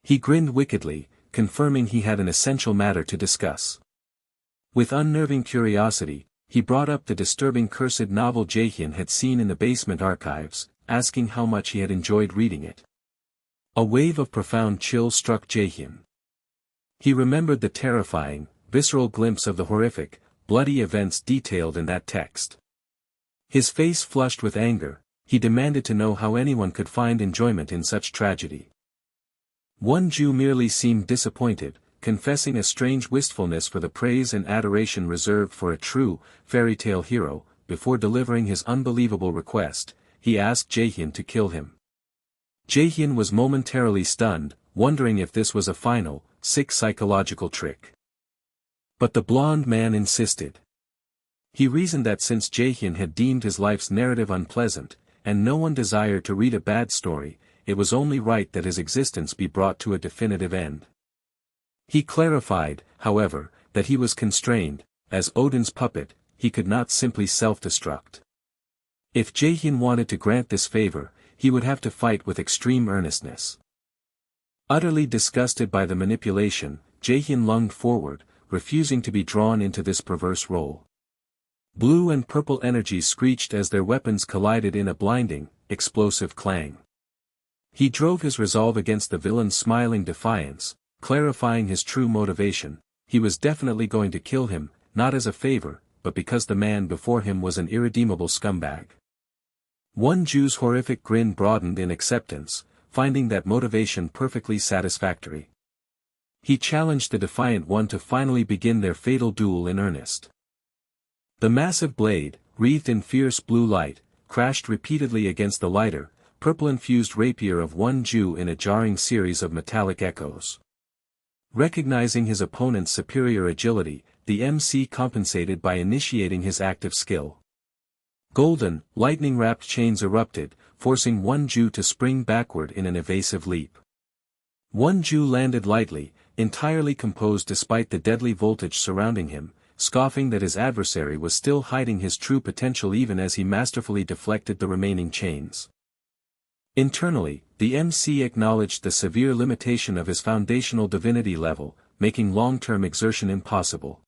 He grinned wickedly, confirming he had an essential matter to discuss. With unnerving curiosity, he brought up the disturbing cursed novel Jaehyun had seen in the basement archives, asking how much he had enjoyed reading it. A wave of profound chill struck Jaehyun. He remembered the terrifying, visceral glimpse of the horrific, bloody events detailed in that text. His face flushed with anger, he demanded to know how anyone could find enjoyment in such tragedy. Wonju merely seemed disappointed, confessing a strange wistfulness for the praise and adoration reserved for a true, fairy tale hero. Before delivering his unbelievable request, he asked Jaehyun to kill him. Jaehyun was momentarily stunned, wondering if this was a final, sick psychological trick. But the blonde man insisted. He reasoned that since Jaehyun had deemed his life's narrative unpleasant, and no one desired to read a bad story, it was only right that his existence be brought to a definitive end. He clarified, however, that he was constrained, as Odin's puppet, he could not simply self-destruct. If Jaehyun wanted to grant this favor, he would have to fight with extreme earnestness. Utterly disgusted by the manipulation, Jaehyun lunged forward, refusing to be drawn into this perverse role. Blue and purple energies screeched as their weapons collided in a blinding, explosive clang. He drove his resolve against the villain's smiling defiance, clarifying his true motivation. He was definitely going to kill him, not as a favor, but because the man before him was an irredeemable scumbag. Wonju's horrific grin broadened in acceptance, finding that motivation perfectly satisfactory. He challenged the defiant one to finally begin their fatal duel in earnest. The massive blade, wreathed in fierce blue light, crashed repeatedly against the lighter, purple-infused rapier of Wonju in a jarring series of metallic echoes. Recognizing his opponent's superior agility, the MC compensated by initiating his active skill. Golden, lightning-wrapped chains erupted, forcing Wonju to spring backward in an evasive leap. Wonju landed lightly, entirely composed despite the deadly voltage surrounding him, scoffing that his adversary was still hiding his true potential even as he masterfully deflected the remaining chains. Internally, the MC acknowledged the severe limitation of his foundational divinity level, making long-term exertion impossible.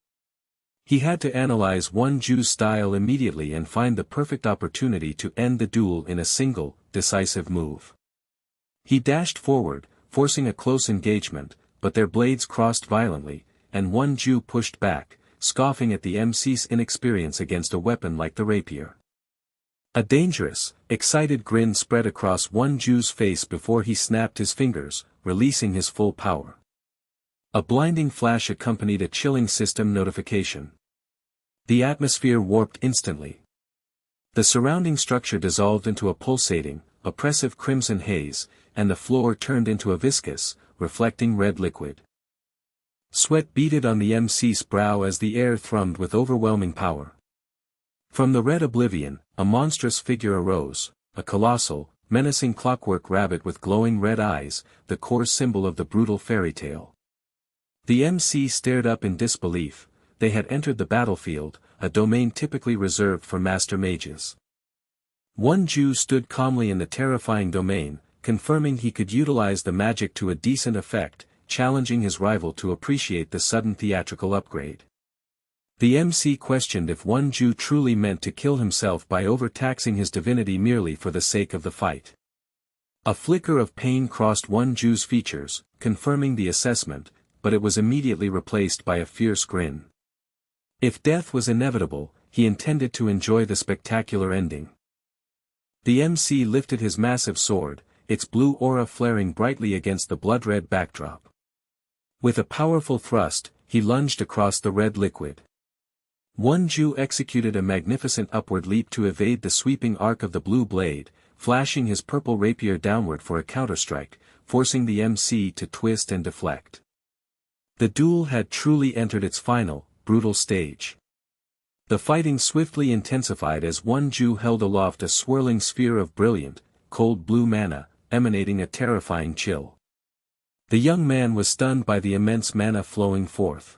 He had to analyze Wonju's style immediately and find the perfect opportunity to end the duel in a single, decisive move. He dashed forward, forcing a close engagement, but their blades crossed violently, and Wonju pushed back, scoffing at the MC's inexperience against a weapon like the rapier. A dangerous, excited grin spread across Wonju's face before he snapped his fingers, releasing his full power. A blinding flash accompanied a chilling system notification. The atmosphere warped instantly. The surrounding structure dissolved into a pulsating, oppressive crimson haze, and the floor turned into a viscous, reflecting red liquid. Sweat beaded on the MC's brow as the air thrummed with overwhelming power. From the red oblivion, a monstrous figure arose, a colossal, menacing clockwork rabbit with glowing red eyes, the core symbol of the brutal fairy tale. The MC stared up in disbelief. They had entered the battlefield, a domain typically reserved for master mages. Wonju stood calmly in the terrifying domain, confirming he could utilize the magic to a decent effect, challenging his rival to appreciate the sudden theatrical upgrade. The MC questioned if Wonju truly meant to kill himself by overtaxing his divinity merely for the sake of the fight. A flicker of pain crossed Wonju's features, confirming the assessment, but it was immediately replaced by a fierce grin. If death was inevitable, he intended to enjoy the spectacular ending. The MC lifted his massive sword, its blue aura flaring brightly against the blood-red backdrop. With a powerful thrust, he lunged across the red liquid. Wonju executed a magnificent upward leap to evade the sweeping arc of the blue blade, flashing his purple rapier downward for a counterstrike, forcing the MC to twist and deflect. The duel had truly entered its final, brutal stage. The fighting swiftly intensified as Wonju held aloft a swirling sphere of brilliant, cold blue mana, emanating a terrifying chill. The young man was stunned by the immense mana flowing forth.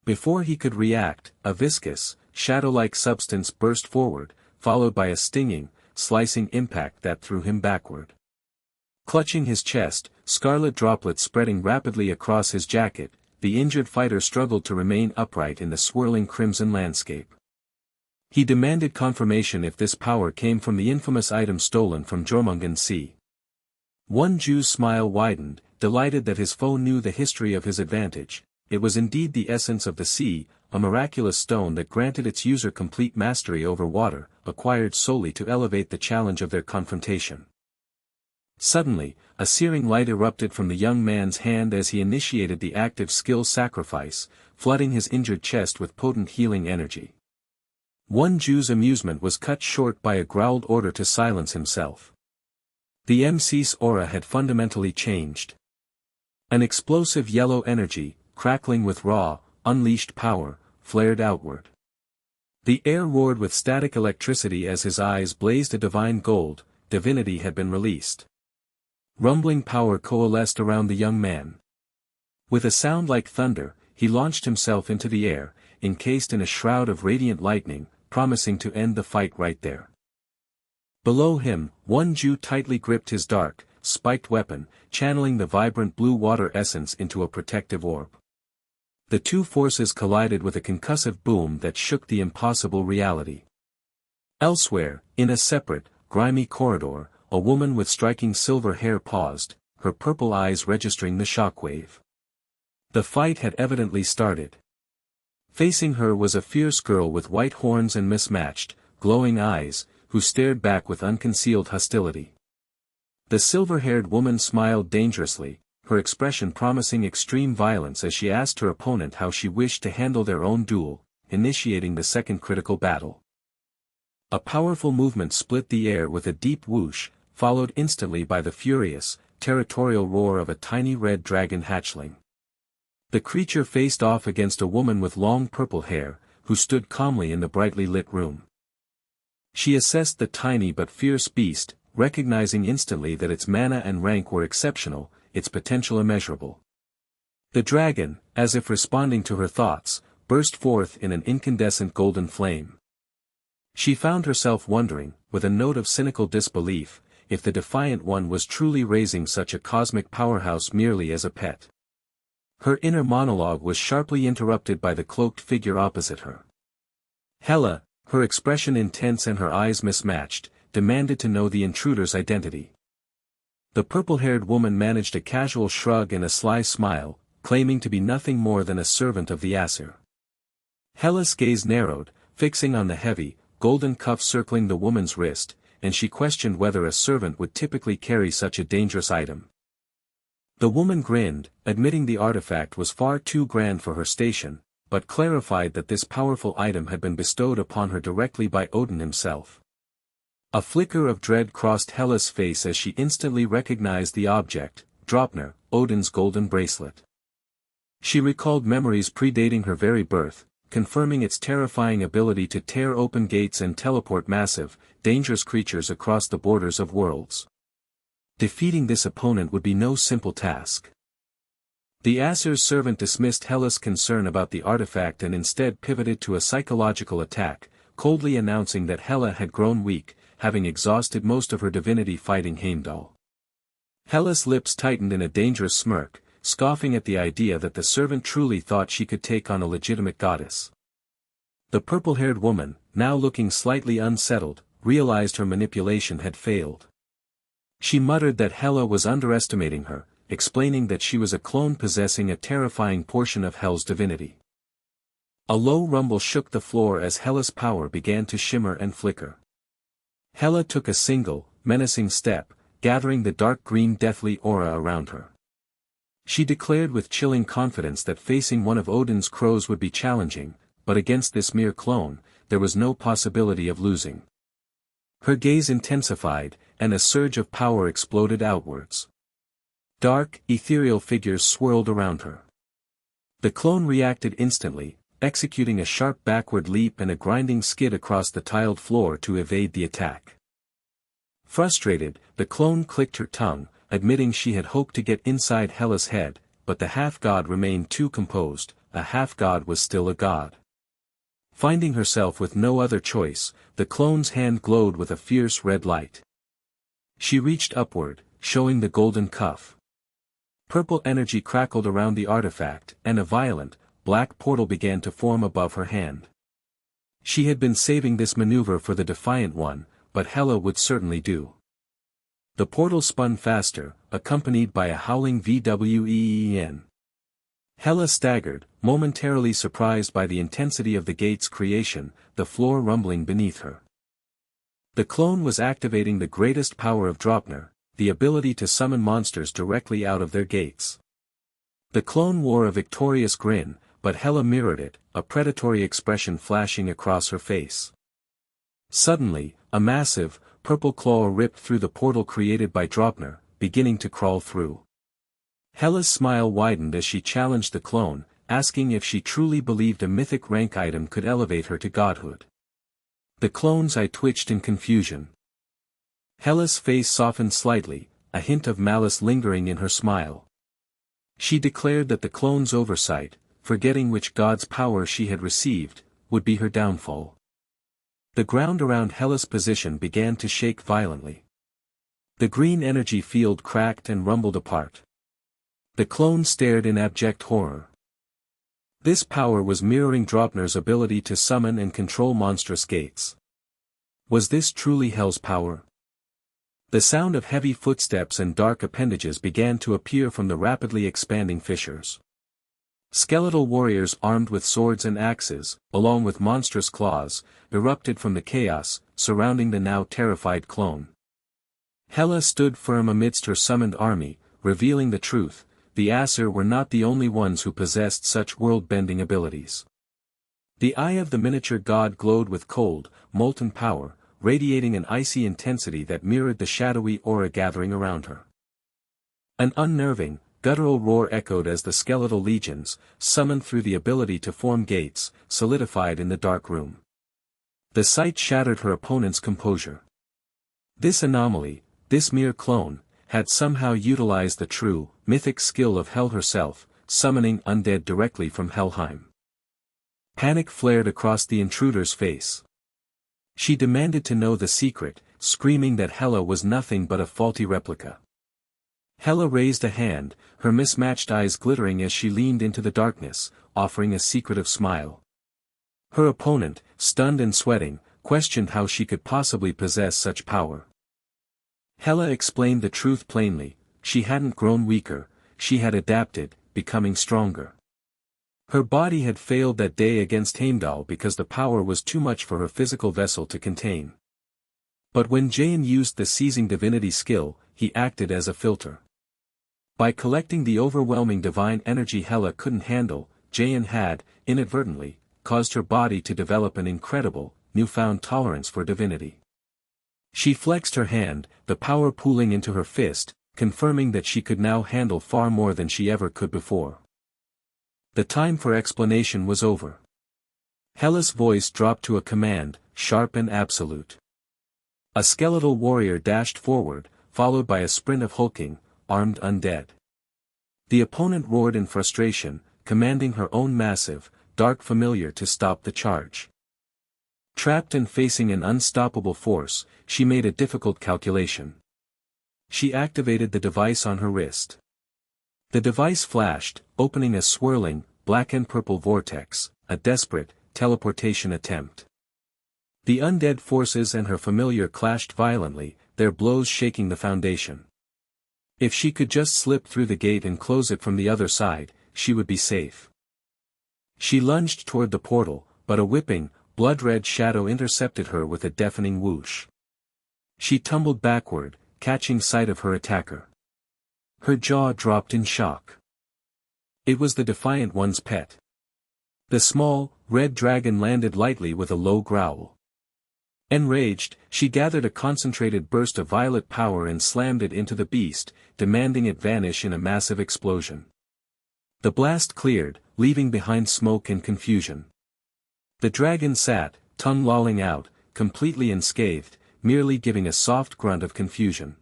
Before he could react, a viscous, shadow-like substance burst forward, followed by a stinging, slicing impact that threw him backward. Clutching his chest, scarlet droplets spreading rapidly across his jacket, the injured fighter struggled to remain upright in the swirling crimson landscape. He demanded confirmation if this power came from the infamous item stolen from Jormungand Sea. One Jew's smile widened, delighted that his foe knew the history of his advantage. It was indeed the essence of the sea, a miraculous stone that granted its user complete mastery over water, acquired solely to elevate the challenge of their confrontation. Suddenly, a searing light erupted from the young man's hand as he initiated the active skill sacrifice, flooding his injured chest with potent healing energy. One Jew's amusement was cut short by a growled order to silence himself. The MC's aura had fundamentally changed. An explosive yellow energy, crackling with raw, unleashed power, flared outward. The air roared with static electricity as his eyes blazed a divine gold. Divinity had been released. Rumbling power coalesced around the young man. With a sound like thunder, he launched himself into the air, encased in a shroud of radiant lightning, promising to end the fight right there. Below him, one Jew tightly gripped his dark, spiked weapon, channeling the vibrant blue water essence into a protective orb. The two forces collided with a concussive boom that shook the impossible reality. Elsewhere, in a separate, grimy corridor, a woman with striking silver hair paused, her purple eyes registering the shockwave. The fight had evidently started. Facing her was a fierce girl with white horns and mismatched, glowing eyes, who stared back with unconcealed hostility. The silver-haired woman smiled dangerously, her expression promising extreme violence as she asked her opponent how she wished to handle their own duel, initiating the second critical battle. A powerful movement split the air with a deep whoosh, followed instantly by the furious, territorial roar of a tiny red dragon hatchling. The creature faced off against a woman with long purple hair, who stood calmly in the brightly lit room. She assessed the tiny but fierce beast, recognizing instantly that its mana and rank were exceptional, its potential immeasurable. The dragon, as if responding to her thoughts, burst forth in an incandescent golden flame. She found herself wondering, with a note of cynical disbelief, if the defiant one was truly raising such a cosmic powerhouse merely as a pet. Her inner monologue was sharply interrupted by the cloaked figure opposite her. Hela, her expression intense and her eyes mismatched, demanded to know the intruder's identity. The purple-haired woman managed a casual shrug and a sly smile, claiming to be nothing more than a servant of the Aesir. Hela's gaze narrowed, fixing on the heavy, golden cuff circling the woman's wrist, and she questioned whether a servant would typically carry such a dangerous item. The woman grinned, admitting the artifact was far too grand for her station, but clarified that this powerful item had been bestowed upon her directly by Odin himself. A flicker of dread crossed Hela's face as she instantly recognized the object, Draupnir, Odin's golden bracelet. She recalled memories predating her very birth, confirming its terrifying ability to tear open gates and teleport massive, dangerous creatures across the borders of worlds. Defeating this opponent would be no simple task. The Aesir's servant dismissed Hela's concern about the artifact and instead pivoted to a psychological attack, coldly announcing that Hela had grown weak, having exhausted most of her divinity fighting Heimdall. Hela's lips tightened in a dangerous smirk, scoffing at the idea that the servant truly thought she could take on a legitimate goddess. The purple-haired woman, now looking slightly unsettled, realized her manipulation had failed. She muttered that Hela was underestimating her, explaining that she was a clone possessing a terrifying portion of Hel's divinity. A low rumble shook the floor as Hela's power began to shimmer and flicker. Hela took a single, menacing step, gathering the dark green deathly aura around her. She declared with chilling confidence that facing one of Odin's crows would be challenging, but against this mere clone, there was no possibility of losing. Her gaze intensified, and a surge of power exploded outwards. Dark, ethereal figures swirled around her. The clone reacted instantly, executing a sharp backward leap and a grinding skid across the tiled floor to evade the attack. Frustrated, the clone clicked her tongue, admitting she had hoped to get inside Hela's head, but the half-god remained too composed. A half-god was still a god. Finding herself with no other choice, the clone's hand glowed with a fierce red light. She reached upward, showing the golden cuff. Purple energy crackled around the artifact, and a violent, black portal began to form above her hand. She had been saving this maneuver for the Defiant One, but Hela would certainly do. The portal spun faster, accompanied by a howling VWEEN. Hela staggered, momentarily surprised by the intensity of the gate's creation, the floor rumbling beneath her. The clone was activating the greatest power of Draupnir, the ability to summon monsters directly out of their gates. The clone wore a victorious grin, but Hela mirrored it, a predatory expression flashing across her face. Suddenly, a massive, purple claw ripped through the portal created by Draupnir, beginning to crawl through. Hela's smile widened as she challenged the clone, asking if she truly believed a mythic rank item could elevate her to godhood. The clone's eye twitched in confusion. Hela's face softened slightly, a hint of malice lingering in her smile. She declared that the clone's oversight, forgetting which god's power she had received, would be her downfall. The ground around Hela's position began to shake violently. The green energy field cracked and rumbled apart. The clone stared in abject horror. This power was mirroring Draupnir's ability to summon and control monstrous gates. Was this truly Hell's power? The sound of heavy footsteps and dark appendages began to appear from the rapidly expanding fissures. Skeletal warriors armed with swords and axes, along with monstrous claws, erupted from the chaos, surrounding the now terrified clone. Hela stood firm amidst her summoned army, revealing the truth: the Aesir were not the only ones who possessed such world-bending abilities. The eye of the miniature god glowed with cold, molten power, radiating an icy intensity that mirrored the shadowy aura gathering around her. An unnerving, guttural roar echoed as the skeletal legions, summoned through the ability to form gates, solidified in the dark room. The sight shattered her opponent's composure. This anomaly, this mere clone, had somehow utilized the true, mythic skill of Hel herself, summoning undead directly from Helheim. Panic flared across the intruder's face. She demanded to know the secret, screaming that Hela was nothing but a faulty replica. Hela raised a hand, her mismatched eyes glittering as she leaned into the darkness, offering a secretive smile. Her opponent, stunned and sweating, questioned how she could possibly possess such power. Hela explained the truth plainly: she hadn't grown weaker, she had adapted, becoming stronger. Her body had failed that day against Heimdall because the power was too much for her physical vessel to contain. But when Jain used the seizing divinity skill, he acted as a filter. By collecting the overwhelming divine energy Hela couldn't handle, Jain had, inadvertently, caused her body to develop an incredible, newfound tolerance for divinity. She flexed her hand, the power pooling into her fist, confirming that she could now handle far more than she ever could before. The time for explanation was over. Hela's voice dropped to a command, sharp and absolute. A skeletal warrior dashed forward, followed by a sprint of hulking, armed undead. The opponent roared in frustration, commanding her own massive, dark familiar to stop the charge. Trapped and facing an unstoppable force, she made a difficult calculation. She activated the device on her wrist. The device flashed, opening a swirling, black and purple vortex, a desperate, teleportation attempt. The undead forces and her familiar clashed violently, their blows shaking the foundation. If she could just slip through the gate and close it from the other side, she would be safe. She lunged toward the portal, but a whipping, blood-red shadow intercepted her with a deafening whoosh. She tumbled backward, catching sight of her attacker. Her jaw dropped in shock. It was the Defiant One's pet. The small, red dragon landed lightly with a low growl. Enraged, she gathered a concentrated burst of violet power and slammed it into the beast, demanding it vanish in a massive explosion. The blast cleared, leaving behind smoke and confusion. The dragon sat, tongue lolling out, completely unscathed, merely giving a soft grunt of confusion.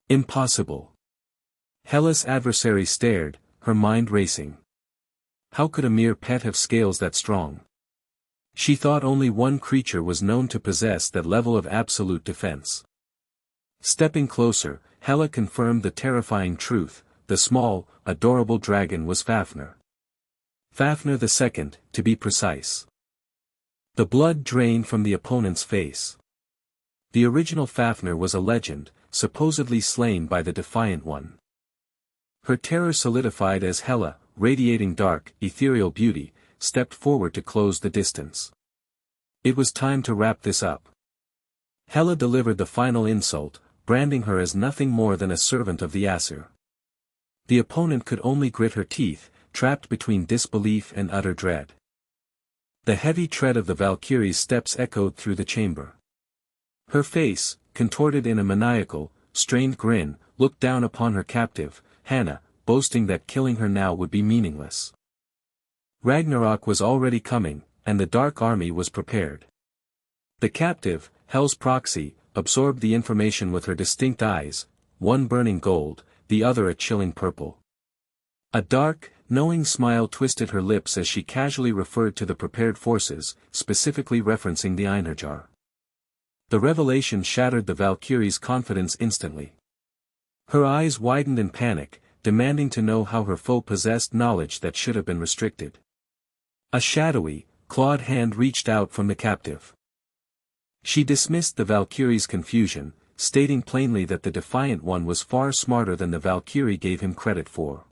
Impossible. Hela's adversary stared, her mind racing. How could a mere pet have scales that strong? She thought only one creature was known to possess that level of absolute defense. Stepping closer, Hela confirmed the terrifying truth: the small, adorable dragon was Fafnir. Fafnir II, to be precise. The blood drained from the opponent's face. The original Fafnir was a legend, supposedly slain by the Defiant One. Her terror solidified as Hela, radiating dark, ethereal beauty, stepped forward to close the distance. It was time to wrap this up. Hela delivered the final insult, branding her as nothing more than a servant of the Aesir. The opponent could only grit her teeth, trapped between disbelief and utter dread. The heavy tread of the Valkyrie's steps echoed through the chamber. Her face, contorted in a maniacal, strained grin, looked down upon her captive, Hannah, boasting that killing her now would be meaningless. Ragnarok was already coming, and the Dark Army was prepared. The captive, Hell's proxy, absorbed the information with her distinct eyes, one burning gold, the other a chilling purple. A dark, knowing smile twisted her lips as she casually referred to the prepared forces, specifically referencing the Einherjar. The revelation shattered the Valkyrie's confidence instantly. Her eyes widened in panic, demanding to know how her foe possessed knowledge that should have been restricted. A shadowy, clawed hand reached out from the captive. She dismissed the Valkyrie's confusion, stating plainly that the Defiant One was far smarter than the Valkyrie gave him credit for.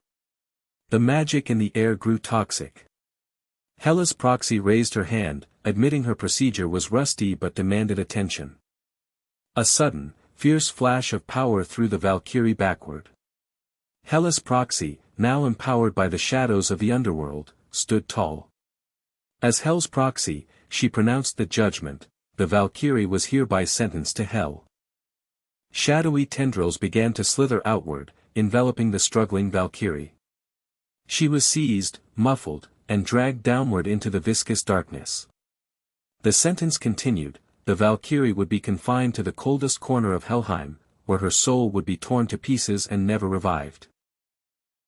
The magic in the air grew toxic. Hela's proxy raised her hand, admitting her procedure was rusty but demanded attention. A sudden, fierce flash of power threw the Valkyrie backward. Hela's proxy, now empowered by the shadows of the underworld, stood tall. As Hell's proxy, she pronounced the judgment: the Valkyrie was hereby sentenced to hell. Shadowy tendrils began to slither outward, enveloping the struggling Valkyrie. She was seized, muffled, and dragged downward into the viscous darkness. The sentence continued: the Valkyrie would be confined to the coldest corner of Helheim, where her soul would be torn to pieces and never revived.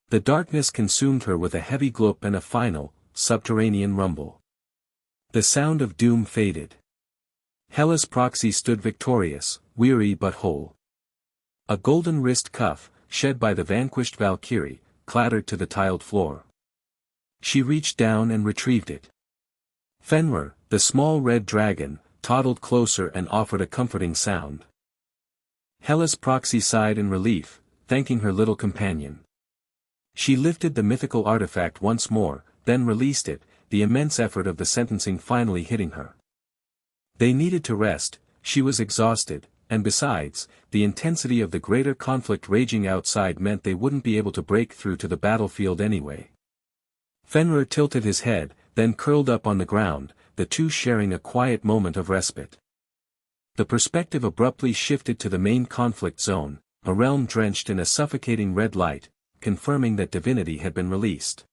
The darkness consumed her with a heavy gloop and a final, subterranean rumble. The sound of doom faded. Hela's proxy stood victorious, weary but whole. A golden wrist cuff, shed by the vanquished Valkyrie, clattered to the tiled floor. She reached down and retrieved it. Fenrir, the small red dragon, toddled closer and offered a comforting sound. Hela's proxy sighed in relief, thanking her little companion. She lifted the mythical artifact once more, then released it, the immense effort of the sentencing finally hitting her. They needed to rest, she was exhausted, and besides, the intensity of the greater conflict raging outside meant they wouldn't be able to break through to the battlefield anyway. Fenrir tilted his head, then curled up on the ground, the two sharing a quiet moment of respite. The perspective abruptly shifted to the main conflict zone, a realm drenched in a suffocating red light, confirming that divinity had been released.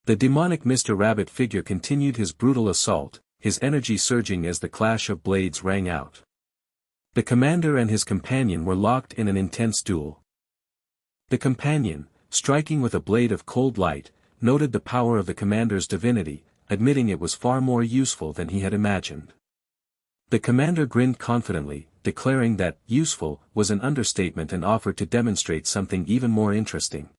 The demonic Mr. Rabbit figure continued his brutal assault, his energy surging as the clash of blades rang out. The commander and his companion were locked in an intense duel. The companion, striking with a blade of cold light, noted the power of the commander's divinity, admitting it was far more useful than he had imagined. The commander grinned confidently, declaring that useful was an understatement and offered to demonstrate something even more interesting.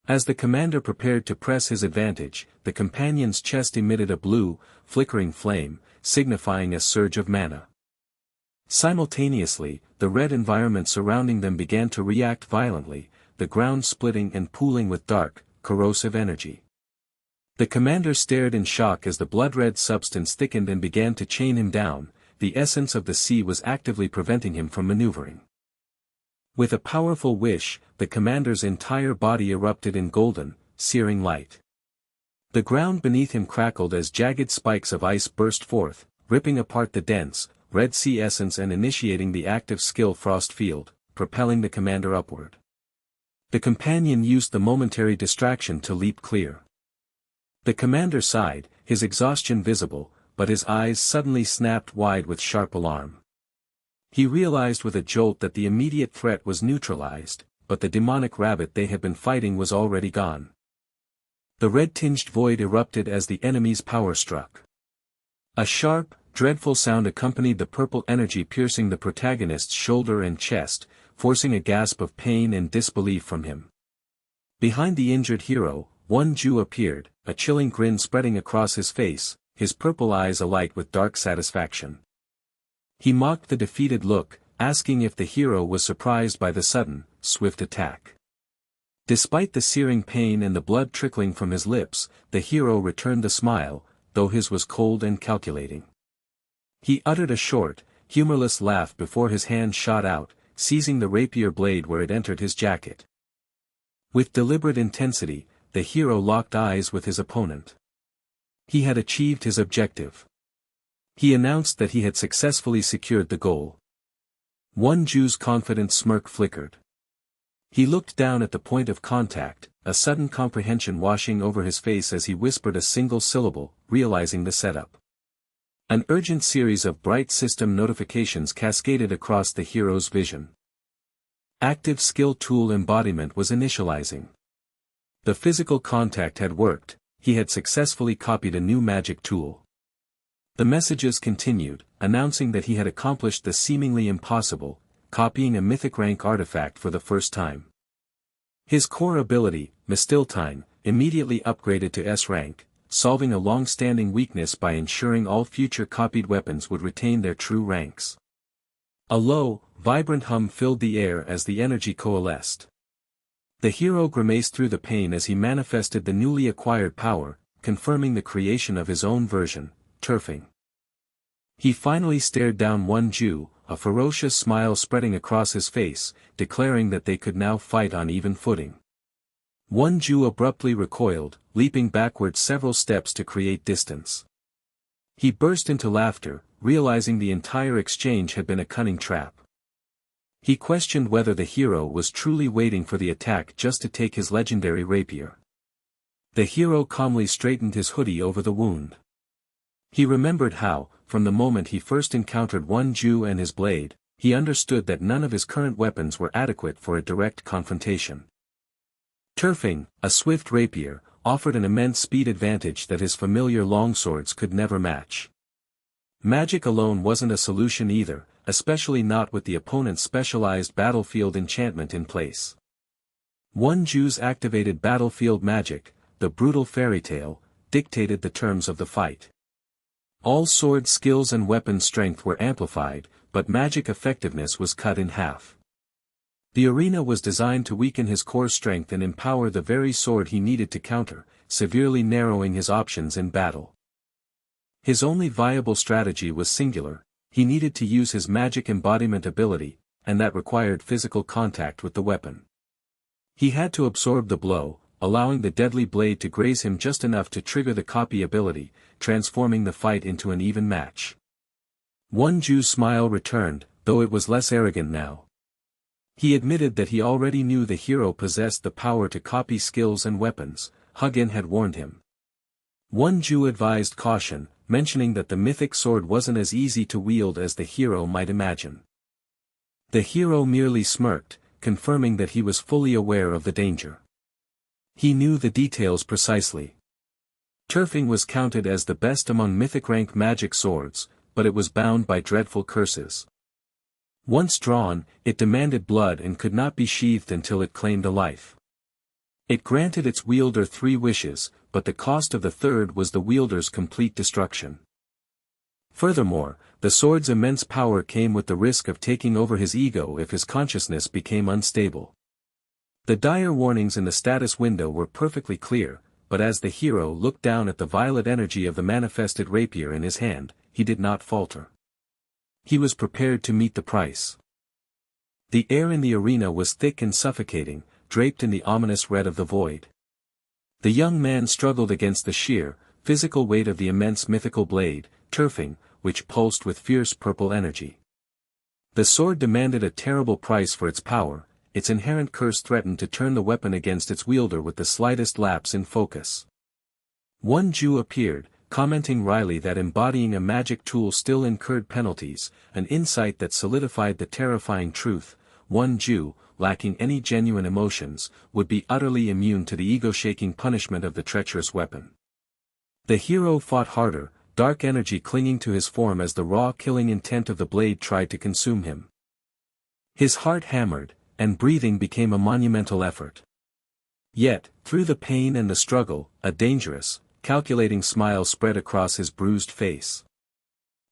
As the commander prepared to press his advantage, the companion's chest emitted a blue, flickering flame, signifying a surge of mana. Simultaneously, the red environment surrounding them began to react violently, the ground splitting and pooling with dark, corrosive energy. The commander stared in shock as the blood-red substance thickened and began to chain him down. The essence of the sea was actively preventing him from maneuvering. With a powerful wish, the commander's entire body erupted in golden, searing light. The ground beneath him crackled as jagged spikes of ice burst forth, ripping apart the dense, red sea essence and initiating the active skill frost field, propelling the commander upward. The companion used the momentary distraction to leap clear. The commander sighed, his exhaustion visible, but his eyes suddenly snapped wide with sharp alarm. He realized with a jolt that the immediate threat was neutralized, but the demonic rabbit they had been fighting was already gone. The red-tinged void erupted as the enemy's power struck. A sharp, dreadful sound accompanied the purple energy piercing the protagonist's shoulder and chest, forcing a gasp of pain and disbelief from him. Behind the injured hero, one Jew appeared, a chilling grin spreading across his face, his purple eyes alight with dark satisfaction. He mocked the defeated look, asking if the hero was surprised by the sudden, swift attack. Despite the searing pain and the blood trickling from his lips, the hero returned the smile, though his was cold and calculating. He uttered a short, humorless laugh before his hand shot out, seizing the rapier blade where it entered his jacket. With deliberate intensity, the hero locked eyes with his opponent. He had achieved his objective. He announced that he had successfully secured the goal. One Jew's confident smirk flickered. He looked down at the point of contact, a sudden comprehension washing over his face as he whispered a single syllable, realizing the setup. An urgent series of bright system notifications cascaded across the hero's vision. Active skill tool embodiment was initializing. The physical contact had worked, he had successfully copied a new magic tool. The messages continued, announcing that he had accomplished the seemingly impossible, copying a mythic rank artifact for the first time. His core ability, Mistiltine, immediately upgraded to S rank, solving a long-standing weakness by ensuring all future copied weapons would retain their true ranks. A low, vibrant hum filled the air as the energy coalesced. The hero grimaced through the pain as he manifested the newly acquired power, confirming the creation of his own version, Turfing. He finally stared down one Jew, a ferocious smile spreading across his face, declaring that they could now fight on even footing. One Jew abruptly recoiled, leaping backward several steps to create distance. He burst into laughter, realizing the entire exchange had been a cunning trap. He questioned whether the hero was truly waiting for the attack just to take his legendary rapier. The hero calmly straightened his hoodie over the wound. He remembered how, from the moment he first encountered one Jew and his blade, he understood that none of his current weapons were adequate for a direct confrontation. Turfing, a swift rapier, offered an immense speed advantage that his familiar longswords could never match. Magic alone wasn't a solution either, especially not with the opponent's specialized battlefield enchantment in place. One Jew's activated battlefield magic, the brutal fairy tale, dictated the terms of the fight. All sword skills and weapon strength were amplified, but magic effectiveness was cut in half. The arena was designed to weaken his core strength and empower the very sword he needed to counter, severely narrowing his options in battle. His only viable strategy was singular: he needed to use his magic embodiment ability, and that required physical contact with the weapon. He had to absorb the blow, allowing the deadly blade to graze him just enough to trigger the copy ability, transforming the fight into an even match. One Jew's smile returned, though it was less arrogant now. He admitted that he already knew the hero possessed the power to copy skills and weapons. Hugin had warned him. One Jew advised caution, mentioning that the mythic sword wasn't as easy to wield as the hero might imagine. The hero merely smirked, confirming that he was fully aware of the danger. He knew the details precisely. Turfing was counted as the best among mythic rank magic swords, but it was bound by dreadful curses. Once drawn, it demanded blood and could not be sheathed until it claimed a life. It granted its wielder 3 wishes, but the cost of the third was the wielder's complete destruction. Furthermore, the sword's immense power came with the risk of taking over his ego if his consciousness became unstable. The dire warnings in the status window were perfectly clear, but as the hero looked down at the violet energy of the manifested rapier in his hand, he did not falter. He was prepared to meet the price. The air in the arena was thick and suffocating, draped in the ominous red of the void. The young man struggled against the sheer, physical weight of the immense mythical blade, Turfing, which pulsed with fierce purple energy. The sword demanded a terrible price for its power. Its inherent curse threatened to turn the weapon against its wielder with the slightest lapse in focus. One Jew appeared, commenting wryly that embodying a magic tool still incurred penalties, an insight that solidified the terrifying truth: one Jew, lacking any genuine emotions, would be utterly immune to the ego-shaking punishment of the treacherous weapon. The hero fought harder, dark energy clinging to his form as the raw killing intent of the blade tried to consume him. His heart hammered, and breathing became a monumental effort. Yet, through the pain and the struggle, a dangerous, calculating smile spread across his bruised face.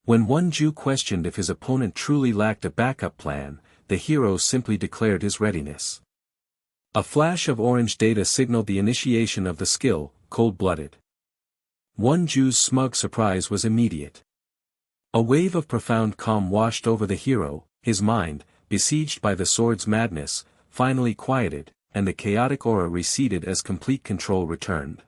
When one Jew questioned if his opponent truly lacked a backup plan, the hero simply declared his readiness. A flash of orange data signaled the initiation of the skill, cold-blooded. One Jew's smug surprise was immediate. A wave of profound calm washed over the hero, his mind, besieged by the sword's madness, finally quieted, and the chaotic aura receded as complete control returned.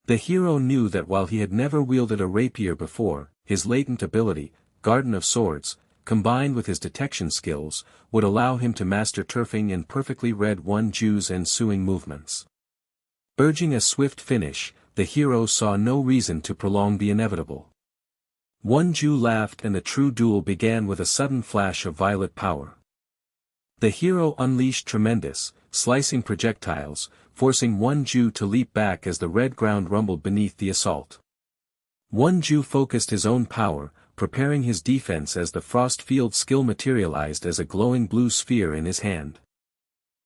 The hero knew that while he had never wielded a rapier before, his latent ability, Garden of Swords, combined with his detection skills, would allow him to master turfing and perfectly read one Jew's ensuing movements. Urging a swift finish, the hero saw no reason to prolong the inevitable. One Jew laughed and the true duel began with a sudden flash of violet power. The hero unleashed tremendous, slicing projectiles, forcing one Jew to leap back as the red ground rumbled beneath the assault. One Jew focused his own power, preparing his defense as the frost field skill materialized as a glowing blue sphere in his hand.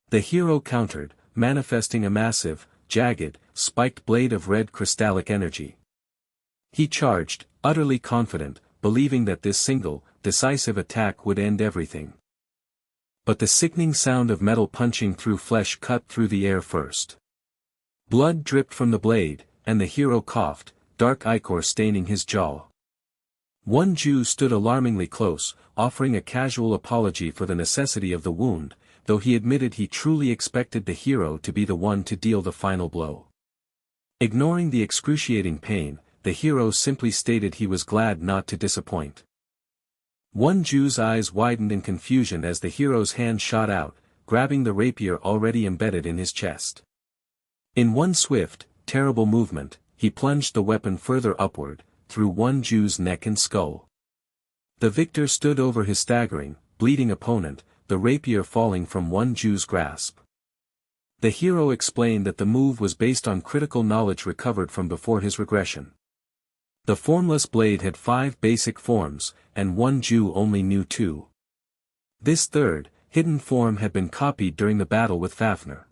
The hero countered, manifesting a massive, jagged, spiked blade of red crystallic energy. He charged, utterly confident, believing that this single, decisive attack would end everything. But the sickening sound of metal punching through flesh cut through the air first. Blood dripped from the blade, and the hero coughed, dark ichor staining his jaw. One Jew stood alarmingly close, offering a casual apology for the necessity of the wound, though he admitted he truly expected the hero to be the one to deal the final blow. Ignoring the excruciating pain, the hero simply stated he was glad not to disappoint. One Jew's eyes widened in confusion as the hero's hand shot out, grabbing the rapier already embedded in his chest. In one swift, terrible movement, he plunged the weapon further upward, through one Jew's neck and skull. The victor stood over his staggering, bleeding opponent, the rapier falling from one Jew's grasp. The hero explained that the move was based on critical knowledge recovered from before his regression. The formless blade had 5 basic forms, and one Jew only knew 2. This third, hidden form had been copied during the battle with Fafnir.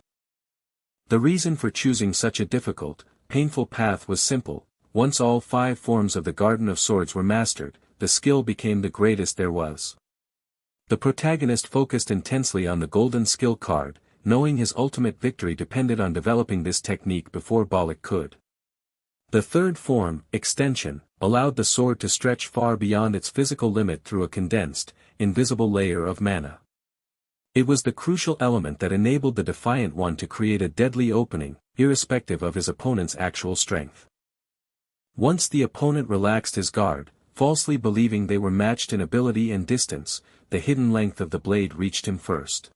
The reason for choosing such a difficult, painful path was simple: once all 5 forms of the Garden of Swords were mastered, the skill became the greatest there was. The protagonist focused intensely on the golden skill card, knowing his ultimate victory depended on developing this technique before Balak could. The third form, Extension, allowed the sword to stretch far beyond its physical limit through a condensed, invisible layer of mana. It was the crucial element that enabled the Defiant One to create a deadly opening, irrespective of his opponent's actual strength. Once the opponent relaxed his guard, falsely believing they were matched in ability and distance, the hidden length of the blade reached him first.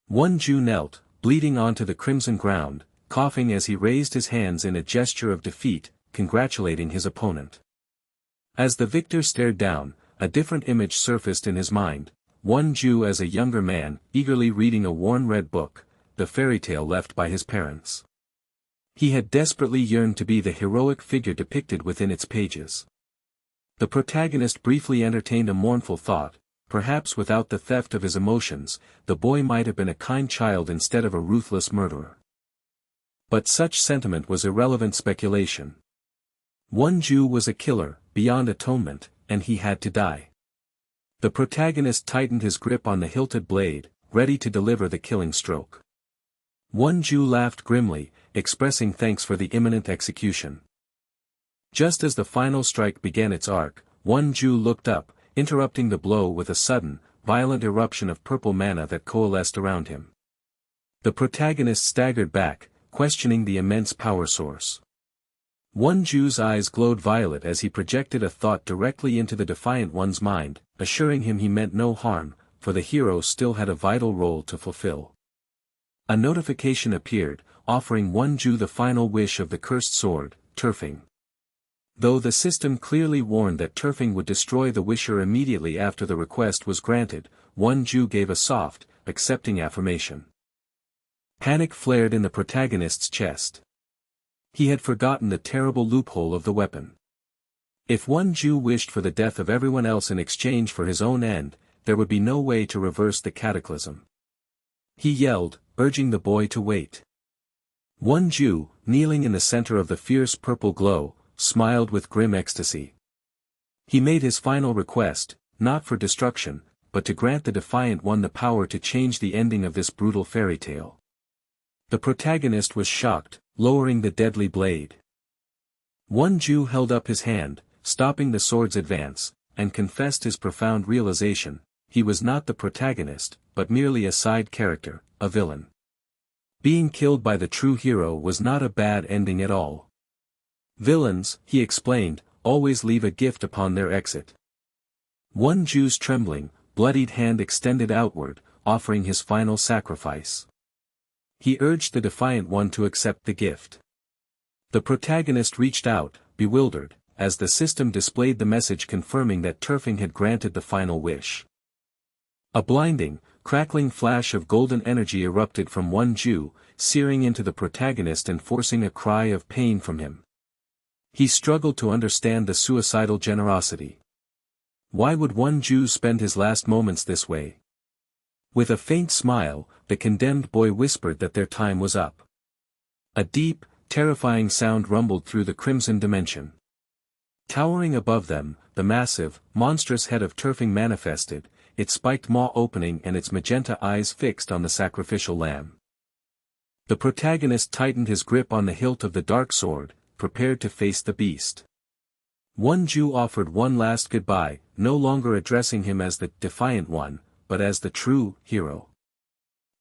One Jew knelt, bleeding onto the crimson ground, coughing as he raised his hands in a gesture of defeat, congratulating his opponent. As the victor stared down, a different image surfaced in his mind: one Jew as a younger man, eagerly reading a worn red book, the fairy tale left by his parents. He had desperately yearned to be the heroic figure depicted within its pages. The protagonist briefly entertained a mournful thought: perhaps without the theft of his emotions, the boy might have been a kind child instead of a ruthless murderer. But such sentiment was irrelevant speculation. One Jew was a killer, beyond atonement, and he had to die. The protagonist tightened his grip on the hilted blade, ready to deliver the killing stroke. One Jew laughed grimly, expressing thanks for the imminent execution. Just as the final strike began its arc, one Jew looked up, interrupting the blow with a sudden, violent eruption of purple mana that coalesced around him. The protagonist staggered back, questioning the immense power source. One Jew's eyes glowed violet as he projected a thought directly into the Defiant One's mind, assuring him he meant no harm, for the hero still had a vital role to fulfill. A notification appeared, offering one Jew the final wish of the cursed sword, turfing. Though the system clearly warned that turfing would destroy the wisher immediately after the request was granted, Won-ju gave a soft, accepting affirmation. Panic flared in the protagonist's chest. He had forgotten the terrible loophole of the weapon. If Won-ju wished for the death of everyone else in exchange for his own end, there would be no way to reverse the cataclysm. He yelled, urging the boy to wait. Won-ju, kneeling in the center of the fierce purple glow, smiled with grim ecstasy. He made his final request, not for destruction, but to grant the Defiant One the power to change the ending of this brutal fairy tale. The protagonist was shocked, lowering the deadly blade. Won-ju held up his hand, stopping the sword's advance, and confessed his profound realization: he was not the protagonist, but merely a side character, a villain. Being killed by the true hero was not a bad ending at all. Villains, he explained, always leave a gift upon their exit. Won-ju's trembling, bloodied hand extended outward, offering his final sacrifice. He urged the Defiant One to accept the gift. The protagonist reached out, bewildered, as the system displayed the message confirming that turfing had granted the final wish. A blinding, crackling flash of golden energy erupted from Won-ju, searing into the protagonist and forcing a cry of pain from him. He struggled to understand the suicidal generosity. Why would Won-ju spend his last moments this way? With a faint smile, the condemned boy whispered that their time was up. A deep, terrifying sound rumbled through the crimson dimension. Towering above them, the massive, monstrous head of turfing manifested, its spiked maw opening and its magenta eyes fixed on the sacrificial lamb. The protagonist tightened his grip on the hilt of the dark sword, prepared to face the beast. Won-ju offered one last goodbye, no longer addressing him as the Defiant One, but as the true hero.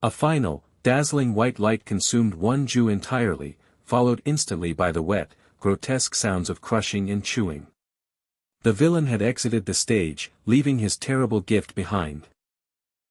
A final, dazzling white light consumed Won-ju entirely, followed instantly by the wet, grotesque sounds of crushing and chewing. The villain had exited the stage, leaving his terrible gift behind.